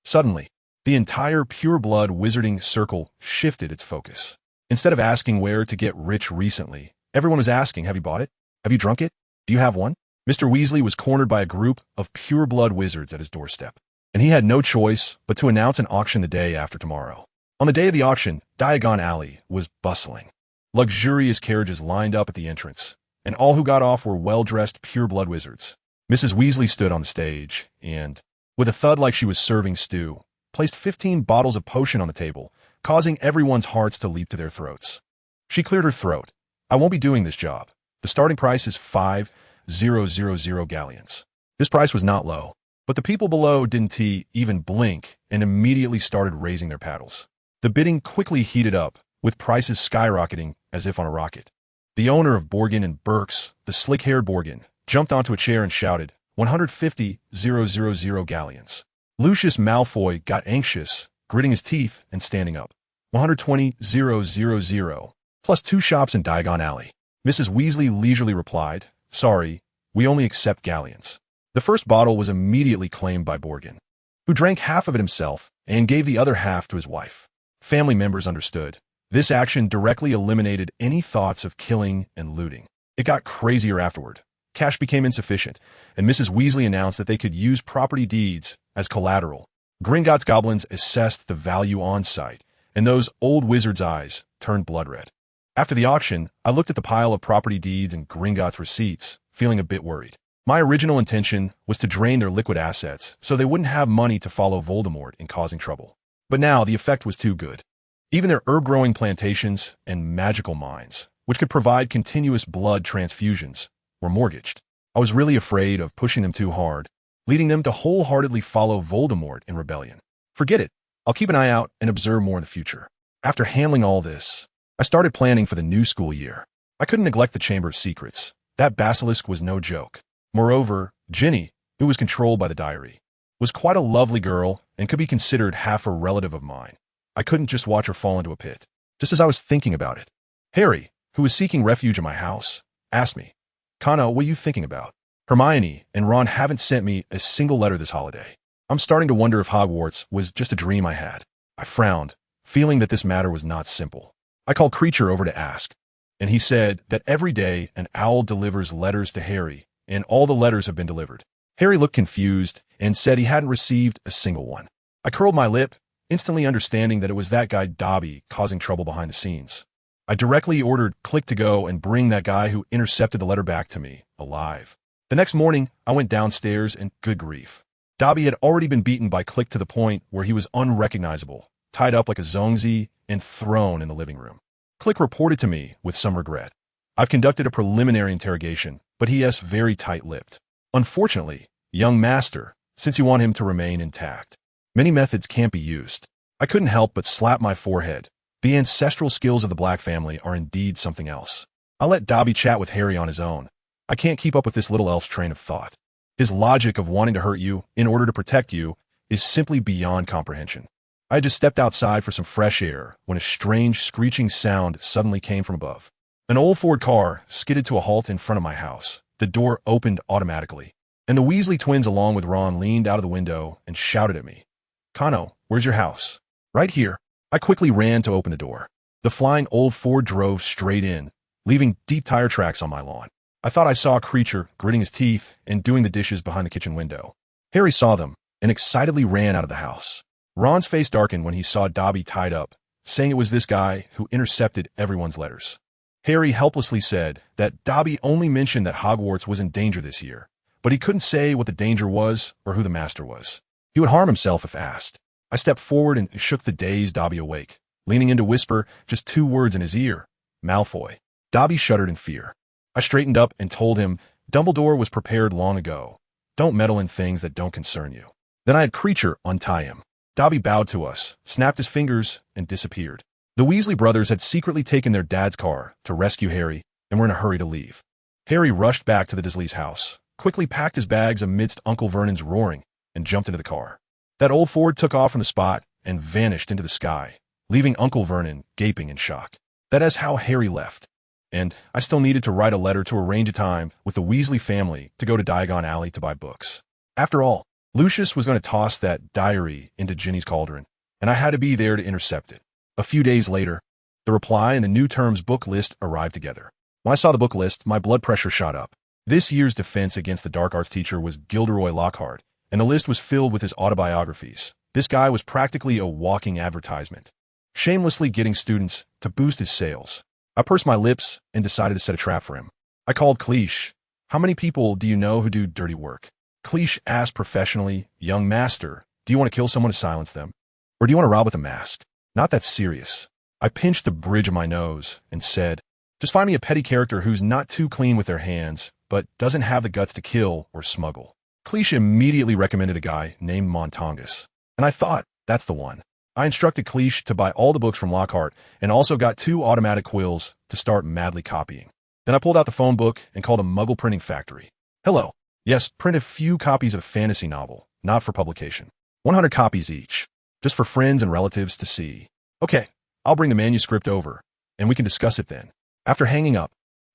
Suddenly, the entire pure-blood wizarding circle shifted its focus. Instead of asking where to get rich recently, everyone was asking, have you bought it? Have you drunk it? Do you have one? Mr. Weasley was cornered by a group of pure-blood wizards at his doorstep, and he had no choice but to announce an auction the day after tomorrow. On the day of the auction, Diagon Alley was bustling. Luxurious carriages lined up at the entrance, and all who got off were well-dressed pure-blood wizards. Mrs. Weasley stood on the stage and, with a thud like she was serving stew, placed 15 bottles of potion on the table, causing everyone's hearts to leap to their throats. She cleared her throat. I won't be doing this job. The starting price is 5,000 galleons. This price was not low, but the people below didn't even blink and immediately started raising their paddles. The bidding quickly heated up, with prices skyrocketing as if on a rocket. The owner of Borgin and Burke's, the slick-haired Borgin, jumped onto a chair and shouted, 150,000 galleons. Lucius Malfoy got anxious, gritting his teeth and standing up. 120,000, plus 2 shops in Diagon Alley. Mrs. Weasley leisurely replied, Sorry, we only accept galleons. The first bottle was immediately claimed by Borgin, who drank half of it himself and gave the other half to his wife. Family members understood. This action directly eliminated any thoughts of killing and looting. It got crazier afterward. Cash became insufficient, and Mrs. Weasley announced that they could use property deeds as collateral. Gringotts goblins assessed the value on site, and those old wizards' eyes turned blood red. After the auction, I looked at the pile of property deeds and Gringotts receipts, feeling a bit worried. My original intention was to drain their liquid assets so they wouldn't have money to follow Voldemort in causing trouble. But now the effect was too good. Even their herb-growing plantations and magical mines, which could provide continuous blood transfusions, were mortgaged. I was really afraid of pushing them too hard, leading them to wholeheartedly follow Voldemort in rebellion. Forget it. I'll keep an eye out and observe more in the future. After handling all this, I started planning for the new school year. I couldn't neglect the Chamber of Secrets. That basilisk was no joke. Moreover, Ginny, who was controlled by the diary, was quite a lovely girl and could be considered half a relative of mine. I couldn't just watch her fall into a pit. Just as I was thinking about it, Harry, who was seeking refuge in my house, asked me, "Cano, what are you thinking about? Hermione and Ron haven't sent me a single letter this holiday. I'm starting to wonder if Hogwarts was just a dream I had." I frowned, feeling that this matter was not simple. I called Creature over to ask, and he said that every day an owl delivers letters to Harry, and all the letters have been delivered. Harry looked confused and said he hadn't received a single one. I curled my lip, instantly understanding that it was that guy Dobby causing trouble behind the scenes. I directly ordered Click to go and bring that guy who intercepted the letter back to me, alive. The next morning, I went downstairs and good grief. Dobby had already been beaten by Click to the point where he was unrecognizable, tied up like a zongzi, and thrown in the living room. Click reported to me with some regret. I've conducted a preliminary interrogation, but he is very tight-lipped. Unfortunately, young master, since you want him to remain intact, many methods can't be used. I couldn't help but slap my forehead. The ancestral skills of the Black family are indeed something else. I'll let Dobby chat with Harry on his own. I can't keep up with this little elf's train of thought. His logic of wanting to hurt you in order to protect you is simply beyond comprehension. I had just stepped outside for some fresh air when a strange screeching sound suddenly came from above. An old Ford car skidded to a halt in front of my house. The door opened automatically, and the Weasley twins along with Ron leaned out of the window and shouted at me, "Cano, where's your house?" "Right here." I quickly ran to open the door. The flying old Ford drove straight in, leaving deep tire tracks on my lawn. I thought I saw a Creature gritting his teeth and doing the dishes behind the kitchen window. Harry saw them and excitedly ran out of the house. Ron's face darkened when he saw Dobby tied up, saying it was this guy who intercepted everyone's letters. Harry helplessly said that Dobby only mentioned that Hogwarts was in danger this year, but he couldn't say what the danger was or who the master was. He would harm himself if asked. I stepped forward and shook the dazed Dobby awake, leaning in to whisper just 2 words in his ear, "Malfoy." Dobby shuddered in fear. I straightened up and told him Dumbledore was prepared long ago. Don't meddle in things that don't concern you. Then I had Creature untie him. Dobby bowed to us, snapped his fingers, and disappeared. The Weasley brothers had secretly taken their dad's car to rescue Harry and were in a hurry to leave. Harry rushed back to the Dursleys' house, quickly packed his bags amidst Uncle Vernon's roaring, and jumped into the car. That old Ford took off from the spot and vanished into the sky, leaving Uncle Vernon gaping in shock. That is how Harry left. And I still needed to write a letter to arrange a time with the Weasley family to go to Diagon Alley to buy books. After all, Lucius was going to toss that diary into Ginny's cauldron, and I had to be there to intercept it. A few days later, the reply and the new terms book list arrived together. When I saw the book list, my blood pressure shot up. This year's defense against the dark arts teacher was Gilderoy Lockhart, and the list was filled with his autobiographies. This guy was practically a walking advertisement, shamelessly getting students to boost his sales. I pursed my lips and decided to set a trap for him. I called Cleesh. "How many people do you know who do dirty work?" Cleesh asked professionally, "Young master, do you want to kill someone to silence them? Or do you want to rob with a mask? Not that serious." I pinched the bridge of my nose and said, "Just find me a petty character who's not too clean with their hands, but doesn't have the guts to kill or smuggle." Cleesh immediately recommended a guy named Montongus, and I thought, that's the one. I instructed Cleesh to buy all the books from Lockhart and also got 2 automatic quills to start madly copying. Then I pulled out the phone book and called a Muggle printing factory. "Hello. Yes, print a few copies of a fantasy novel, not for publication. 100 copies each, just for friends and relatives to see." "Okay, I'll bring the manuscript over, and we can discuss it then." After hanging up,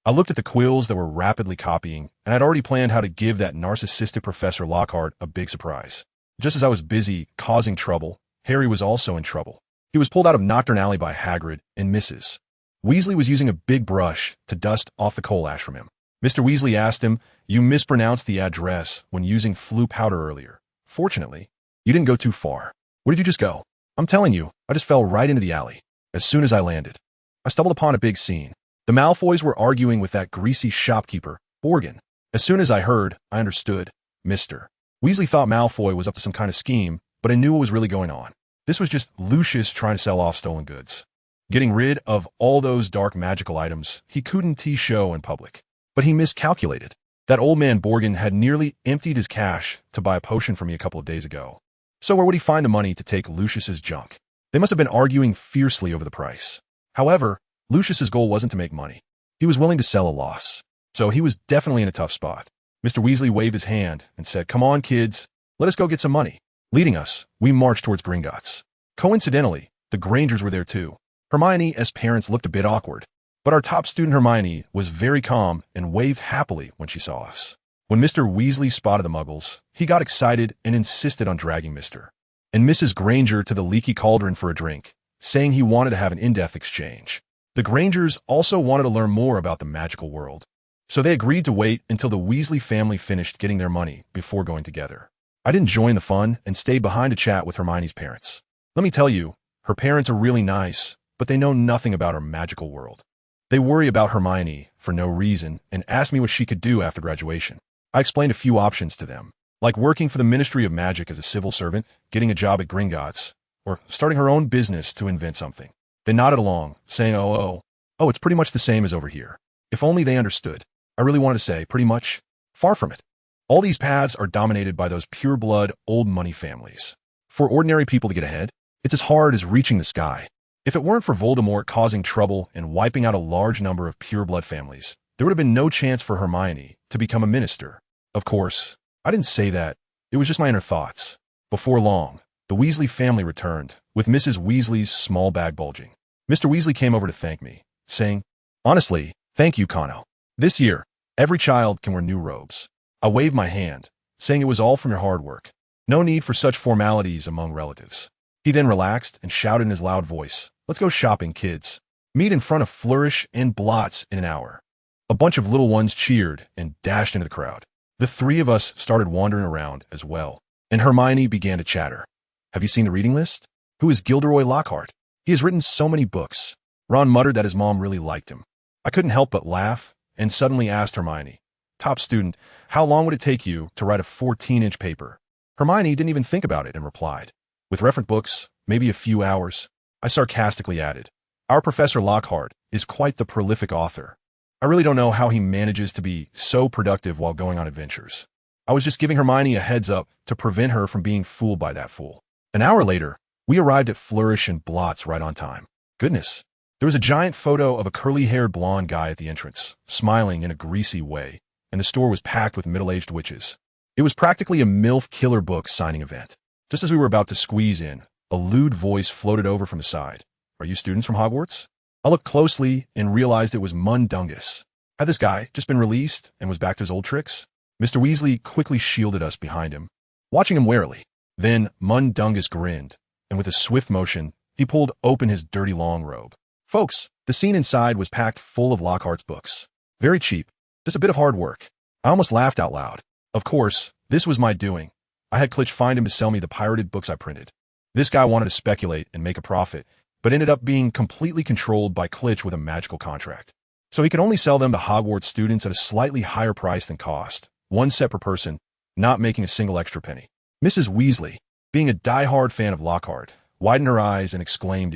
I looked at the quills that were rapidly copying, and I'd already planned how to give that narcissistic Professor Lockhart a big surprise. Just as I was busy causing trouble, Harry was also in trouble. He was pulled out of Knockturn Alley by Hagrid and Mrs. Weasley was using a big brush to dust off the coal ash from him. Mr. Weasley asked him, "You mispronounced the address when using flu powder earlier. Fortunately, you didn't go too far. Where did you just go?" "I'm telling you, I just fell right into the alley as soon as I landed." I stumbled upon a big scene. The Malfoys were arguing with that greasy shopkeeper, Borgin. As soon as I heard, I understood. Mr. Weasley thought Malfoy was up to some kind of scheme, but I knew what was really going on. This was just Lucius trying to sell off stolen goods. Getting rid of all those dark magical items he couldn't show in public. But he miscalculated. That old man Borgin had nearly emptied his cash to buy a potion for me a couple of days ago. So where would he find the money to take Lucius's junk? They must have been arguing fiercely over the price. However, Lucius's goal wasn't to make money. He was willing to sell a loss. So he was definitely in a tough spot. Mr. Weasley waved his hand and said, "Come on, kids, let us go get some money." Leading us, we marched towards Gringotts. Coincidentally, the Grangers were there too. Hermione, as parents, looked a bit awkward, but our top student Hermione was very calm and waved happily when she saw us. When Mr. Weasley spotted the Muggles, he got excited and insisted on dragging Mr. and Mrs. Granger to the Leaky Cauldron for a drink, saying he wanted to have an in-depth exchange. The Grangers also wanted to learn more about the magical world, so they agreed to wait until the Weasley family finished getting their money before going together. I didn't join the fun and stayed behind to chat with Hermione's parents. Let me tell you, her parents are really nice, but they know nothing about our magical world. They worry about Hermione for no reason and ask me what she could do after graduation. I explained a few options to them, like working for the Ministry of Magic as a civil servant, getting a job at Gringotts, or starting her own business to invent something. They nodded along, saying, oh, it's pretty much the same as over here. If only they understood. I really wanted to say, pretty much, far from it. All these paths are dominated by those pure-blood, old money families. For ordinary people to get ahead, it's as hard as reaching the sky. If it weren't for Voldemort causing trouble and wiping out a large number of pure-blood families, there would have been no chance for Hermione to become a minister. Of course, I didn't say that. It was just my inner thoughts. Before long, the Weasley family returned, with Mrs. Weasley's small bag bulging. Mr. Weasley came over to thank me, saying, "Honestly, thank you, Cano. This year, every child can wear new robes." I waved my hand, saying it was all from your hard work. No need for such formalities among relatives. He then relaxed and shouted in his loud voice, "Let's go shopping, kids. Meet in front of Flourish and Blots in an hour." A bunch of little ones cheered and dashed into the crowd. The three of us started wandering around as well, and Hermione began to chatter. "Have you seen the reading list? Who is Gilderoy Lockhart? He has written so many books." Ron muttered that his mom really liked him. I couldn't help but laugh and suddenly asked Hermione, "Top student, how long would it take you to write a 14-inch paper?" Hermione didn't even think about it and replied, "With reference books, maybe a few hours." I sarcastically added, "Our Professor Lockhart is quite the prolific author. I really don't know how he manages to be so productive while going on adventures." I was just giving Hermione a heads up to prevent her from being fooled by that fool. An hour later, we arrived at Flourish and Blots right on time. Goodness, there was a giant photo of a curly-haired blonde guy at the entrance, smiling in a greasy way, and the store was packed with middle-aged witches. It was practically a MILF killer book signing event. Just as we were about to squeeze in, a lewd voice floated over from the side. "Are you students from Hogwarts?" I looked closely and realized it was Mundungus. Had this guy just been released and was back to his old tricks? Mr. Weasley quickly shielded us behind him, watching him warily. Then Mundungus grinned, and with a swift motion, he pulled open his dirty long robe. Folks, the scene inside was packed full of Lockhart's books. Very cheap, just a bit of hard work. I almost laughed out loud. Of course, this was my doing. I had Klitsch find him to sell me the pirated books I printed. This guy wanted to speculate and make a profit, but ended up being completely controlled by Klitsch with a magical contract. So he could only sell them to Hogwarts students at a slightly higher price than cost, 1 set per person, not making a single extra penny. Mrs. Weasley, being a die-hard fan of Lockhart, widened her eyes and exclaimed,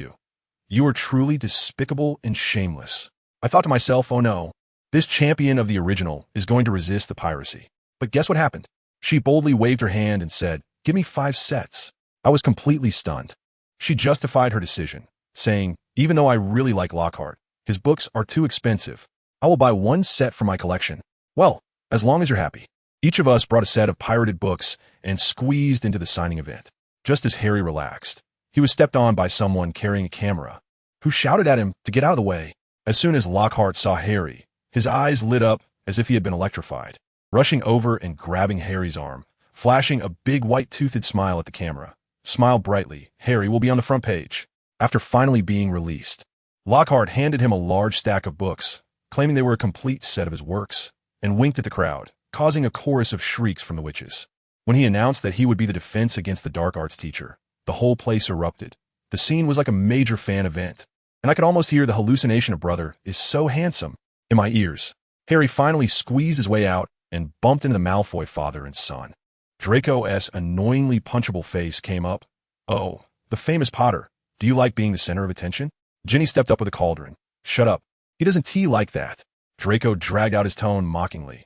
"You are truly despicable and shameless." I thought to myself, oh no, this champion of the original is going to resist the piracy. But guess what happened? She boldly waved her hand and said, "Give me 5 sets." I was completely stunned. She justified her decision, saying, "Even though I really like Lockhart, his books are too expensive. I will buy 1 set for my collection." Well, as long as you're happy. Each of us brought a set of pirated books and squeezed into the signing event. Just as Harry relaxed, he was stepped on by someone carrying a camera, who shouted at him to get out of the way. As soon as Lockhart saw Harry, his eyes lit up as if he had been electrified, rushing over and grabbing Harry's arm, flashing a big white-toothed smile at the camera. "Smile brightly, Harry will be on the front page." After finally being released, Lockhart handed him a large stack of books, claiming they were a complete set of his works, and winked at the crowd, causing a chorus of shrieks from the witches. When he announced that he would be the defense against the dark arts teacher, the whole place erupted. The scene was like a major fan event. and I could almost hear the hallucination of brother is so handsome in my ears. Harry finally squeezed his way out and bumped into the Malfoy father and son. Draco's annoyingly punchable face came up. "Oh, the famous Potter. Do you like being the center of attention?" Ginny stepped up with a cauldron. "Shut up. He doesn't tea like that." Draco dragged out his tone mockingly.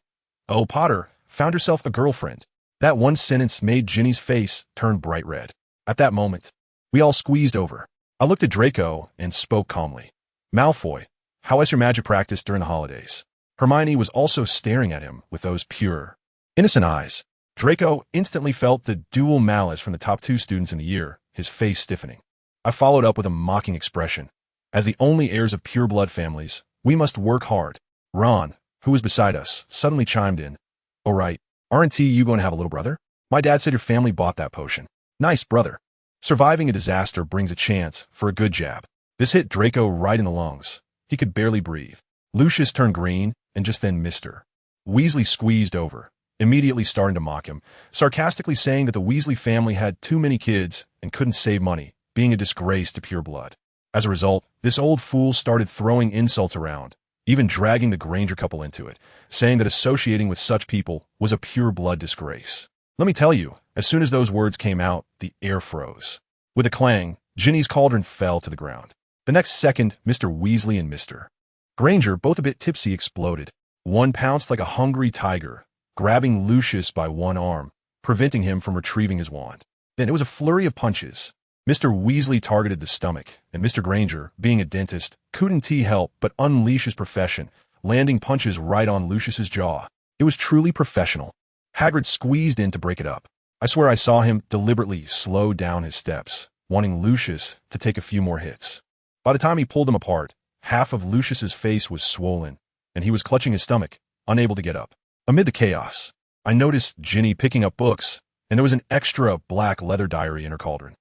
"Oh, Potter, found herself a girlfriend." That one sentence made Ginny's face turn bright red. At that moment, we all squeezed over. I looked at Draco and spoke calmly. "Malfoy, how was your magic practice during the holidays?" Hermione was also staring at him with those pure, innocent eyes. Draco instantly felt the dual malice from the top 2 students in the year, his face stiffening. I followed up with a mocking expression. "As the only heirs of pure blood families, we must work hard." Ron, who was beside us, suddenly chimed in. "Oh right, aren't you going to have a little brother? My dad said your family bought that potion." "Nice, brother." Surviving a disaster brings a chance for a good jab. This hit Draco right in the lungs. He could barely breathe. Lucius turned green, and just then Mr. Weasley squeezed over, immediately starting to mock him, sarcastically saying that the Weasley family had too many kids and couldn't save money, being a disgrace to pure blood. As a result, this old fool started throwing insults around, even dragging the Granger couple into it, saying that associating with such people was a pure blood disgrace. Let me tell you, as soon as those words came out, the air froze. With a clang, Ginny's cauldron fell to the ground. The next second, Mr. Weasley and Mr. Granger, both a bit tipsy, exploded. One pounced like a hungry tiger, grabbing Lucius by one arm, preventing him from retrieving his wand. Then it was a flurry of punches. Mr. Weasley targeted the stomach, and Mr. Granger, being a dentist, couldn't help but unleash his profession, landing punches right on Lucius's jaw. It was truly professional. Hagrid squeezed in to break it up. I swear I saw him deliberately slow down his steps, wanting Lucius to take a few more hits. By the time he pulled them apart, half of Lucius's face was swollen, and he was clutching his stomach, unable to get up. Amid the chaos, I noticed Ginny picking up books, and there was an extra black leather diary in her cauldron.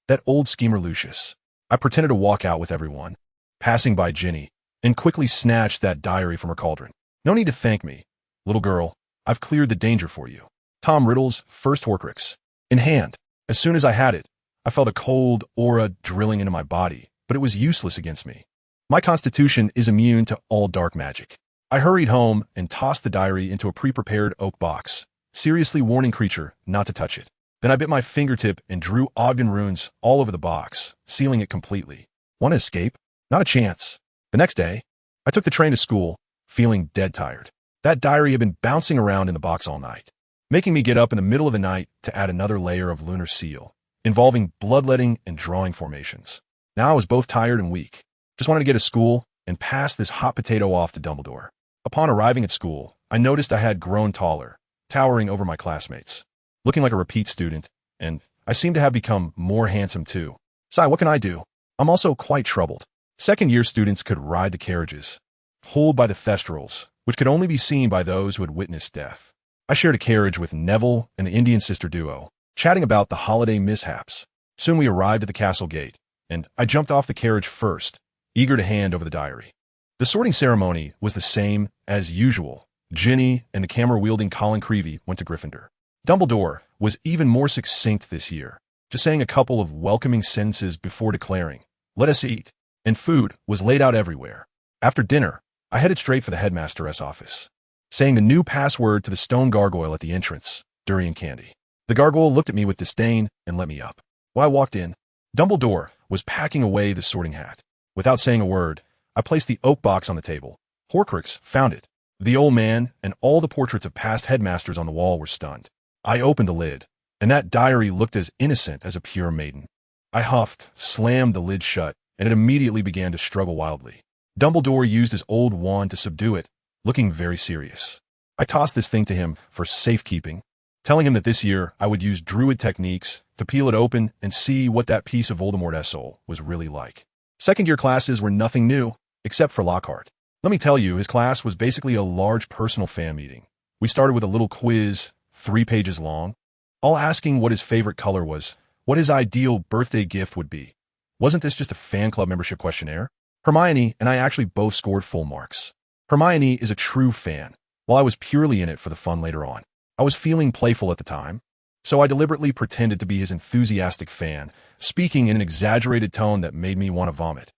That old schemer Lucius. I pretended to walk out with everyone, passing by Ginny, and quickly snatched that diary from her cauldron. "No need to thank me, little girl. I've cleared the danger for you." Tom Riddle's first Horcrux. In hand. As soon as I had it, I felt a cold aura drilling into my body, but it was useless against me. My constitution is immune to all dark magic. I hurried home and tossed the diary into a pre-prepared oak box, seriously warning creature not to touch it. Then I bit my fingertip and drew Ogden runes all over the box, sealing it completely. Want to escape? Not a chance. The next day, I took the train to school, feeling dead tired. That diary had been bouncing around in the box all night, making me get up in the middle of the night to add another layer of lunar seal, involving bloodletting and drawing formations. Now I was both tired and weak. Just wanted to get to school and pass this hot potato off to Dumbledore. Upon arriving at school, I noticed I had grown taller, towering over my classmates, looking like a repeat student, and I seemed to have become more handsome too. "Si, what can I do? I'm also quite troubled." Second-year students could ride the carriages, pulled by the thestrals, which could only be seen by those who had witnessed death. I shared a carriage with Neville and the Indian sister duo, chatting about the holiday mishaps. Soon we arrived at the castle gate, and I jumped off the carriage first, eager to hand over the diary. The sorting ceremony was the same as usual. Ginny and the camera-wielding Colin Creevey went to Gryffindor. Dumbledore was even more succinct this year, just saying a couple of welcoming sentences before declaring, "Let us eat," and food was laid out everywhere. After dinner, I headed straight for the headmaster's office, saying the new password to the stone gargoyle at the entrance, durian candy. The gargoyle looked at me with disdain and let me up. When I walked in, Dumbledore was packing away the sorting hat. Without saying a word, I placed the oak box on the table. Horcrux found it. The old man and all the portraits of past headmasters on the wall were stunned. I opened the lid, and that diary looked as innocent as a pure maiden. I huffed, slammed the lid shut, and it immediately began to struggle wildly. Dumbledore used his old wand to subdue it, looking very serious. I tossed this thing to him for safekeeping, telling him that this year I would use druid techniques to peel it open and see what that piece of Voldemort soul was really like. Second-year classes were nothing new, except for Lockhart. Let me tell you, his class was basically a large personal fan meeting. We started with a little quiz, 3 pages long, all asking what his favorite color was, what his ideal birthday gift would be. Wasn't this just a fan club membership questionnaire? Hermione and I actually both scored full marks. Hermione is a true fan, while I was purely in it for the fun later on. I was feeling playful at the time, so I deliberately pretended to be his enthusiastic fan, speaking in an exaggerated tone that made me want to vomit.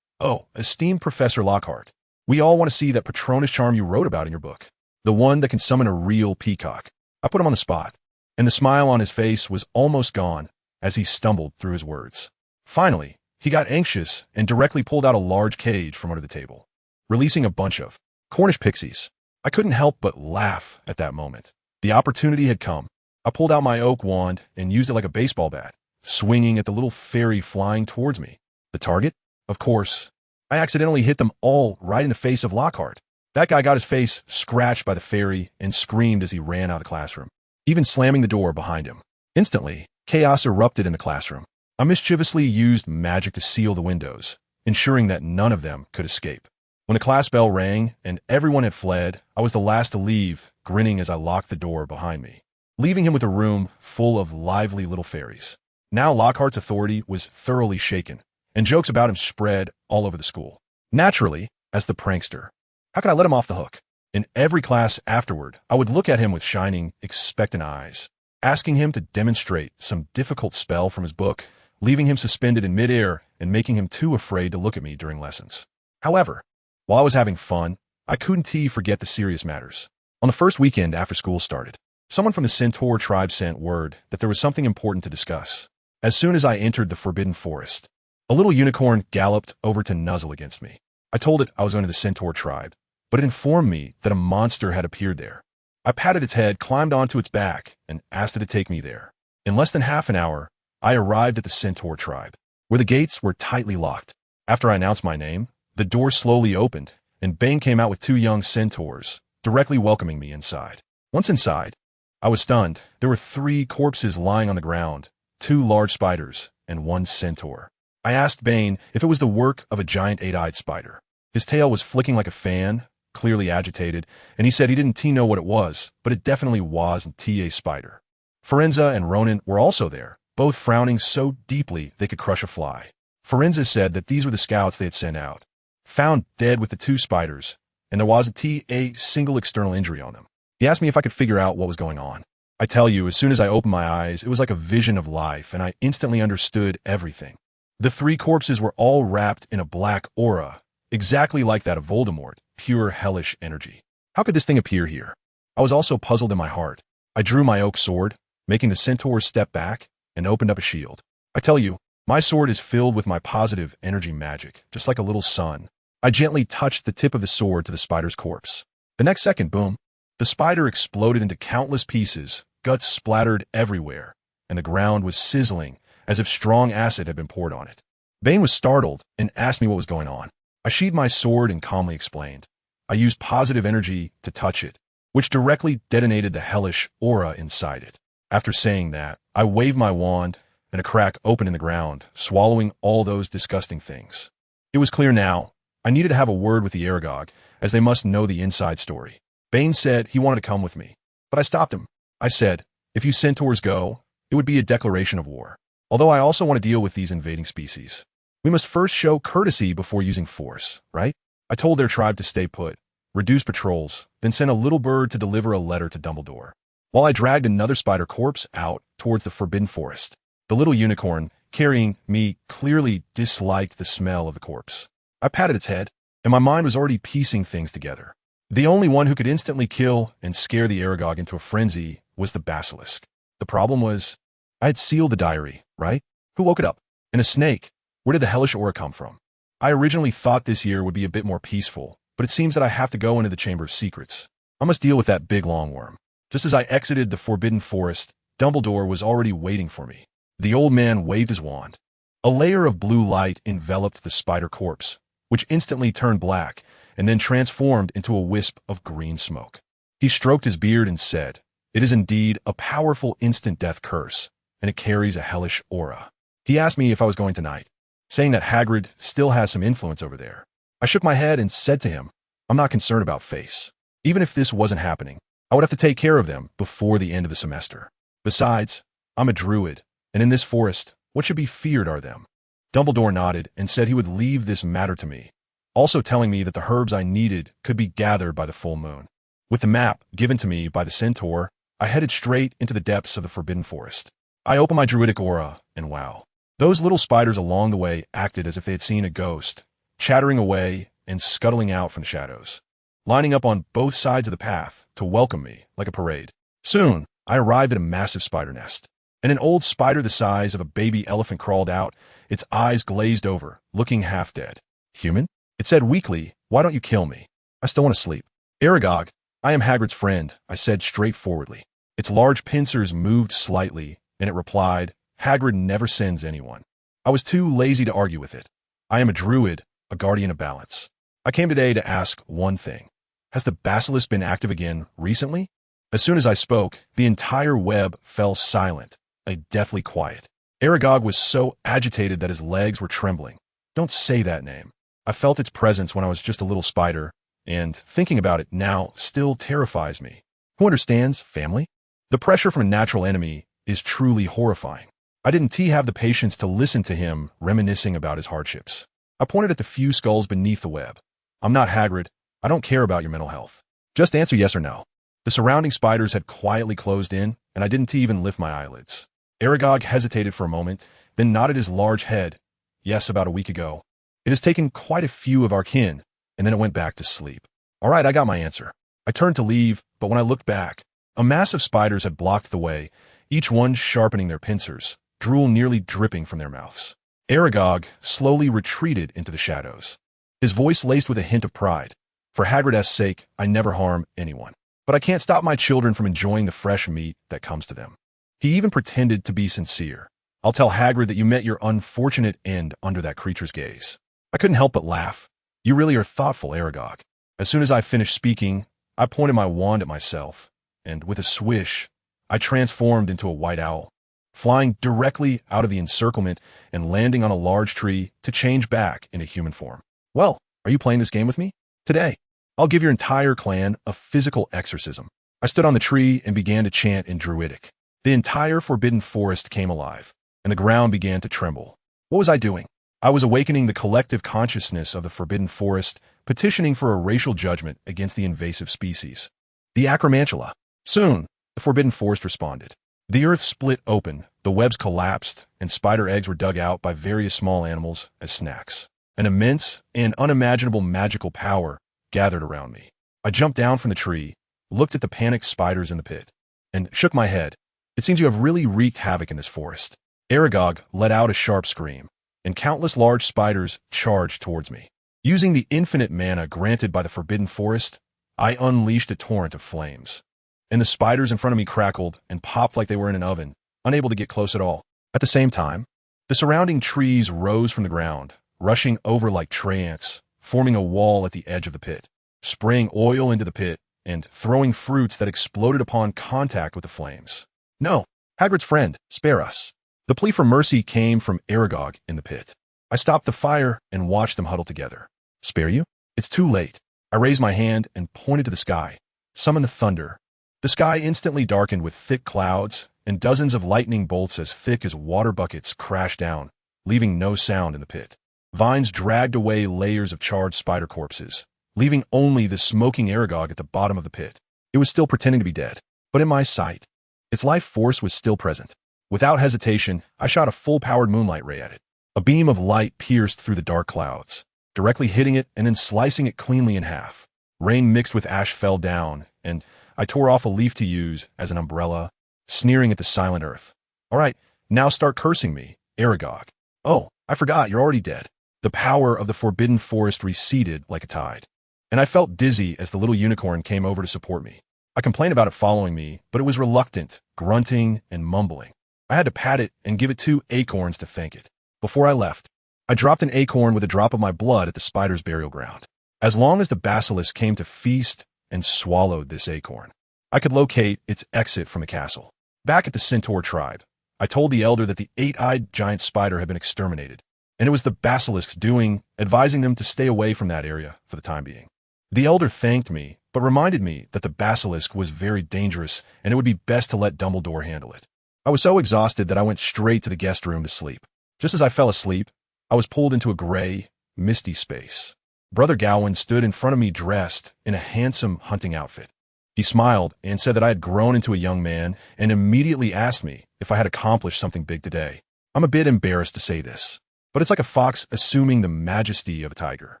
"Oh, esteemed Professor Lockhart, we all want to see that Patronus charm you wrote about in your book. The one that can summon a real peacock." I put him on the spot, and the smile on his face was almost gone as he stumbled through his words. Finally, he got anxious and directly pulled out a large cage from under the table, releasing a bunch of Cornish pixies. I couldn't help but laugh at that moment. The opportunity had come. I pulled out my oak wand and used it like a baseball bat, swinging at the little fairy flying towards me. The target? Of course. I accidentally hit them all right in the face of Lockhart. That guy got his face scratched by the fairy and screamed as he ran out of the classroom, even slamming the door behind him. Instantly, chaos erupted in the classroom. I mischievously used magic to seal the windows, ensuring that none of them could escape. When the class bell rang and everyone had fled, I was the last to leave, grinning as I locked the door behind me, leaving him with a room full of lively little fairies. Now Lockhart's authority was thoroughly shaken, and jokes about him spread all over the school. Naturally, as the prankster, how could I let him off the hook? In every class afterward, I would look at him with shining, expectant eyes, asking him to demonstrate some difficult spell from his book, leaving him suspended in midair and making him too afraid to look at me during lessons. However, while I was having fun, I couldn't forget the serious matters. On the first weekend after school started, someone from the Centaur tribe sent word that there was something important to discuss. As soon as I entered the Forbidden Forest, a little unicorn galloped over to nuzzle against me. I told it I was going to the Centaur tribe, but it informed me that a monster had appeared there. I patted its head, climbed onto its back, and asked it to take me there. In less than half an hour, I arrived at the Centaur tribe, where the gates were tightly locked. After I announced my name, the door slowly opened, and Bane came out with 2 young centaurs, directly welcoming me inside. Once inside, I was stunned. There were 3 corpses lying on the ground, 2 large spiders, and 1 centaur. I asked Bane if it was the work of a giant 8-eyed spider. His tail was flicking like a fan, clearly agitated, and he said he didn't know what it was, but it definitely was a spider. Forenza and Ronan were also there, both frowning so deeply they could crush a fly. Forenza said that these were the scouts they had sent out, found dead with the 2 spiders, and there wasn't a single external injury on them. He asked me if I could figure out what was going on. I tell you, as soon as I opened my eyes, it was like a vision of life, and I instantly understood everything. The 3 corpses were all wrapped in a black aura, exactly like that of Voldemort, pure hellish energy. How could this thing appear here? I was also puzzled in my heart. I drew my oak sword, making the centaurs step back, and opened up a shield. I tell you, my sword is filled with my positive energy magic, just like a little sun. I gently touched the tip of the sword to the spider's corpse. The next second, boom, the spider exploded into countless pieces, guts splattered everywhere, and the ground was sizzling as if strong acid had been poured on it. Bane was startled and asked me what was going on. I sheathed my sword and calmly explained. I used positive energy to touch it, which directly detonated the hellish aura inside it. After saying that, I waved my wand, and a crack opened in the ground, swallowing all those disgusting things. It was clear now. I needed to have a word with the Aragog, as they must know the inside story. Bane said he wanted to come with me, but I stopped him. I said, if you centaurs go, it would be a declaration of war. Although I also want to deal with these invading species. We must first show courtesy before using force, right? I told their tribe to stay put, reduce patrols, then send a little bird to deliver a letter to Dumbledore. While I dragged another spider corpse out towards the Forbidden Forest, the little unicorn, carrying me, clearly disliked the smell of the corpse. I patted its head, and my mind was already piecing things together. The only one who could instantly kill and scare the Aragog into a frenzy was the basilisk. The problem was, I had sealed the diary, right? Who woke it up? And a snake. Where did the hellish aura come from? I originally thought this year would be a bit more peaceful, but it seems that I have to go into the Chamber of Secrets. I must deal with that big longworm. Just as I exited the Forbidden Forest, Dumbledore was already waiting for me. The old man waved his wand. A layer of blue light enveloped the spider corpse, which instantly turned black and then transformed into a wisp of green smoke. He stroked his beard and said, "It is indeed a powerful instant death curse, and it carries a hellish aura." He asked me if I was going tonight, saying that Hagrid still has some influence over there. I shook my head and said to him, I'm not concerned about Face. Even if this wasn't happening, I would have to take care of them before the end of the semester. Besides, I'm a druid, and in this forest, what should be feared are them. Dumbledore nodded and said he would leave this matter to me, also telling me that the herbs I needed could be gathered by the full moon. With the map given to me by the centaur, I headed straight into the depths of the Forbidden Forest. I opened my druidic aura, and wow. Those little spiders along the way acted as if they had seen a ghost, chattering away and scuttling out from the shadows, lining up on both sides of the path to welcome me like a parade. Soon, I arrived at a massive spider nest, and an old spider the size of a baby elephant crawled out, its eyes glazed over, looking half dead. Human? It said weakly, "Why don't you kill me? I still want to sleep." Aragog, I am Hagrid's friend, I said straightforwardly. Its large pincers moved slightly, and it replied, "Hagrid never sends anyone." I was too lazy to argue with it. I am a druid, a guardian of balance. I came today to ask one thing. Has the basilisk been active again recently? As soon as I spoke, the entire web fell silent, a deathly quiet. Aragog was so agitated that his legs were trembling. Don't say that name. I felt its presence when I was just a little spider, and thinking about it now still terrifies me. Who understands, family? The pressure from a natural enemy is truly horrifying. I didn't have the patience to listen to him reminiscing about his hardships. I pointed at the few skulls beneath the web. I'm not Hagrid. I don't care about your mental health. Just answer yes or no. The surrounding spiders had quietly closed in, and I didn't even lift my eyelids. Aragog hesitated for a moment, then nodded his large head. Yes, about a week ago. It has taken quite a few of our kin, and then it went back to sleep. All right, I got my answer. I turned to leave, but when I looked back, a mass of spiders had blocked the way, each one sharpening their pincers, drool nearly dripping from their mouths. Aragog slowly retreated into the shadows, his voice laced with a hint of pride. For Hagrid's sake, I never harm anyone. But I can't stop my children from enjoying the fresh meat that comes to them. He even pretended to be sincere. I'll tell Hagrid that you met your unfortunate end under that creature's gaze. I couldn't help but laugh. You really are thoughtful, Aragog. As soon as I finished speaking, I pointed my wand at myself, and with a swish, I transformed into a white owl, flying directly out of the encirclement and landing on a large tree to change back into human form. Well, are you playing this game with me? Today, I'll give your entire clan a physical exorcism. I stood on the tree and began to chant in Druidic. The entire forbidden forest came alive, and the ground began to tremble. What was I doing? I was awakening the collective consciousness of the forbidden forest, petitioning for a racial judgment against the invasive species, the Acromantula. Soon, the forbidden forest responded. The earth split open, the webs collapsed, and spider eggs were dug out by various small animals as snacks. An immense and unimaginable magical power gathered around me. I jumped down from the tree, looked at the panicked spiders in the pit, and shook my head. It seems you have really wreaked havoc in this forest. Aragog let out a sharp scream, and countless large spiders charged towards me. Using the infinite mana granted by the forbidden forest, I unleashed a torrent of flames, and the spiders in front of me crackled and popped like they were in an oven, unable to get close at all. At the same time, the surrounding trees rose from the ground, rushing over like tree ants, forming a wall at the edge of the pit, spraying oil into the pit, and throwing fruits that exploded upon contact with the flames. No, Hagrid's friend, spare us. The plea for mercy came from Aragog in the pit. I stopped the fire and watched them huddle together. Spare you? It's too late. I raised my hand and pointed to the sky. Summon the thunder. The sky instantly darkened with thick clouds, and dozens of lightning bolts as thick as water buckets crashed down, leaving no sound in the pit. Vines dragged away layers of charred spider corpses, leaving only the smoking Aragog at the bottom of the pit. It was still pretending to be dead, but in my sight, its life force was still present. Without hesitation, I shot a full-powered moonlight ray at it. A beam of light pierced through the dark clouds, directly hitting it and then slicing it cleanly in half. Rain mixed with ash fell down, and I tore off a leaf to use as an umbrella, sneering at the silent earth. All right, now start cursing me, Aragog. Oh, I forgot, you're already dead. The power of the forbidden forest receded like a tide, and I felt dizzy as the little unicorn came over to support me. I complained about it following me, but it was reluctant, grunting and mumbling. I had to pat it and give it 2 acorns to thank it. Before I left, I dropped an acorn with a drop of my blood at the spider's burial ground. As long as the basilisk came to feast and swallowed this acorn, I could locate its exit from the castle. Back at the Centaur tribe, I told the elder that the 8-eyed giant spider had been exterminated, and it was the basilisk's doing, advising them to stay away from that area for the time being. The elder thanked me, but reminded me that the basilisk was very dangerous and it would be best to let Dumbledore handle it. I was so exhausted that I went straight to the guest room to sleep. Just as I fell asleep, I was pulled into a gray, misty space. Brother Gawain stood in front of me dressed in a handsome hunting outfit. He smiled and said that I had grown into a young man and immediately asked me if I had accomplished something big today. I'm a bit embarrassed to say this, but it's like a fox assuming the majesty of a tiger.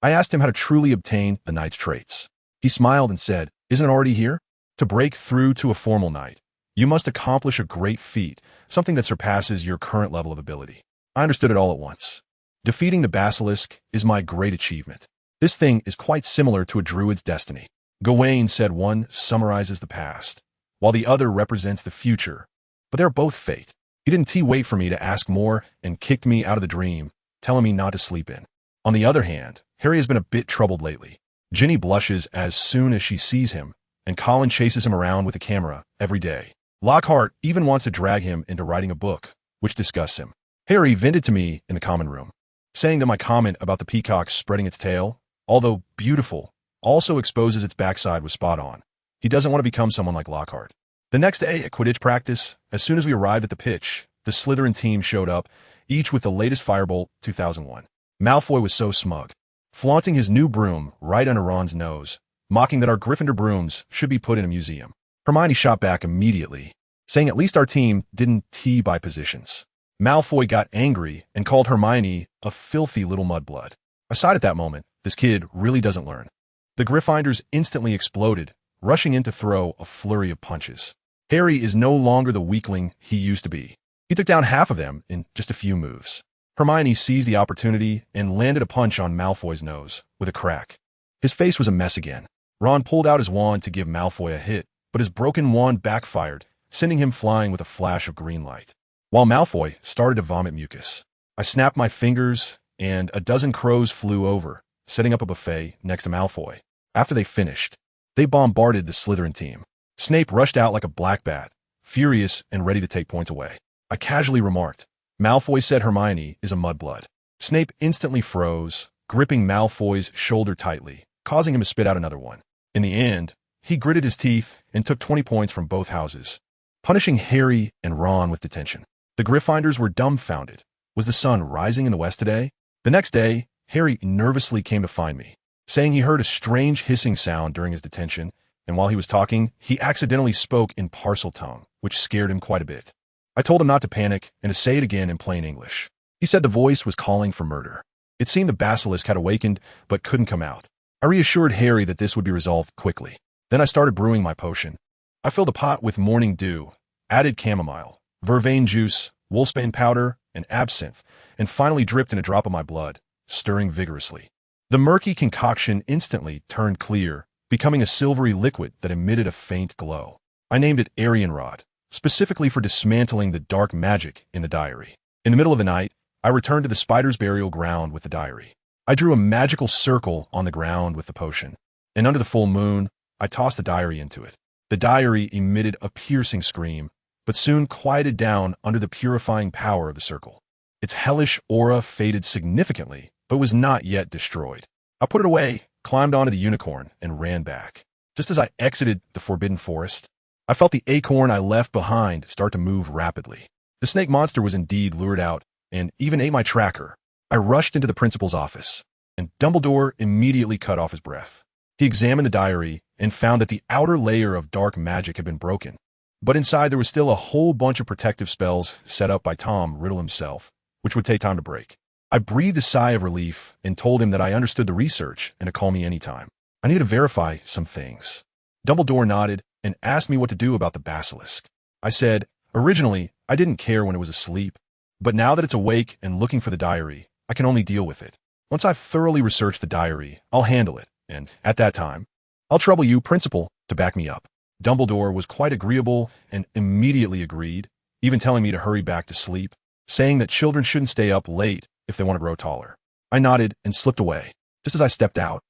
I asked him how to truly obtain the knight's traits. He smiled and said, "Isn't it already here? To break through to a formal knight, you must accomplish a great feat, something that surpasses your current level of ability." I understood it all at once. Defeating the basilisk is my great achievement. This thing is quite similar to a druid's destiny. Gawain said one summarizes the past, while the other represents the future, but they're both fate. He didn't wait for me to ask more and kicked me out of the dream, telling me not to sleep in. On the other hand, Harry has been a bit troubled lately. Ginny blushes as soon as she sees him, and Colin chases him around with a camera every day. Lockhart even wants to drag him into writing a book, which disgusts him. Harry vented to me in the common room, saying that my comment about the peacock spreading its tail, although beautiful, also exposes its backside was spot on. He doesn't want to become someone like Lockhart. The next day at Quidditch practice, as soon as we arrived at the pitch, the Slytherin team showed up, each with the latest Firebolt 2001. Malfoy was so smug, flaunting his new broom right under Ron's nose, mocking that our Gryffindor brooms should be put in a museum. Hermione shot back immediately, saying at least our team didn't tee by positions. Malfoy got angry and called Hermione a filthy little mudblood. I sighed at that moment. This kid really doesn't learn. The Gryffindors instantly exploded, rushing in to throw a flurry of punches. Harry is no longer the weakling he used to be. He took down half of them in just a few moves. Hermione seized the opportunity and landed a punch on Malfoy's nose with a crack. His face was a mess again. Ron pulled out his wand to give Malfoy a hit, but his broken wand backfired, sending him flying with a flash of green light. While Malfoy started to vomit mucus, I snapped my fingers and a dozen crows flew over, setting up a buffet next to Malfoy. After they finished, they bombarded the Slytherin team. Snape rushed out like a black bat, furious and ready to take points away. I casually remarked, "Malfoy said Hermione is a mudblood." Snape instantly froze, gripping Malfoy's shoulder tightly, causing him to spit out another one. In the end, he gritted his teeth and took 20 points from both houses, punishing Harry and Ron with detention. The Gryffindors were dumbfounded. Was the sun rising in the west today? The next day, Harry nervously came to find me, saying he heard a strange hissing sound during his detention, and while he was talking, he accidentally spoke in Parseltongue, which scared him quite a bit. I told him not to panic and to say it again in plain English. He said the voice was calling for murder. It seemed the basilisk had awakened but couldn't come out. I reassured Harry that this would be resolved quickly. Then I started brewing my potion. I filled a pot with morning dew, added chamomile, vervain juice, wolfsbane powder, and absinthe, and finally dripped in a drop of my blood, stirring vigorously. The murky concoction instantly turned clear, becoming a silvery liquid that emitted a faint glow. I named it Arianrod, specifically for dismantling the dark magic in the diary. In the middle of the night, I returned to the spider's burial ground with the diary. I drew a magical circle on the ground with the potion, and under the full moon, I tossed the diary into it. The diary emitted a piercing scream, but soon quieted down under the purifying power of the circle. Its hellish aura faded significantly, but was not yet destroyed. I put it away, climbed onto the unicorn, and ran back. Just as I exited the forbidden forest, I felt the acorn I left behind start to move rapidly. The snake monster was indeed lured out, and even ate my tracker. I rushed into the principal's office, and Dumbledore immediately cut off his breath. He examined the diary and found that the outer layer of dark magic had been broken, but inside there was still a whole bunch of protective spells set up by Tom Riddle himself, which would take time to break. I breathed a sigh of relief and told him that I understood the research and to call me anytime. I needed to verify some things. Dumbledore nodded and asked me what to do about the basilisk. I said, originally, I didn't care when it was asleep, but now that it's awake and looking for the diary, I can only deal with it. Once I've thoroughly researched the diary, I'll handle it, and at that time, I'll trouble you, Principal, to back me up. Dumbledore was quite agreeable and immediately agreed, even telling me to hurry back to sleep, saying that children shouldn't stay up late if they want to grow taller. I nodded and slipped away. Just as I stepped out,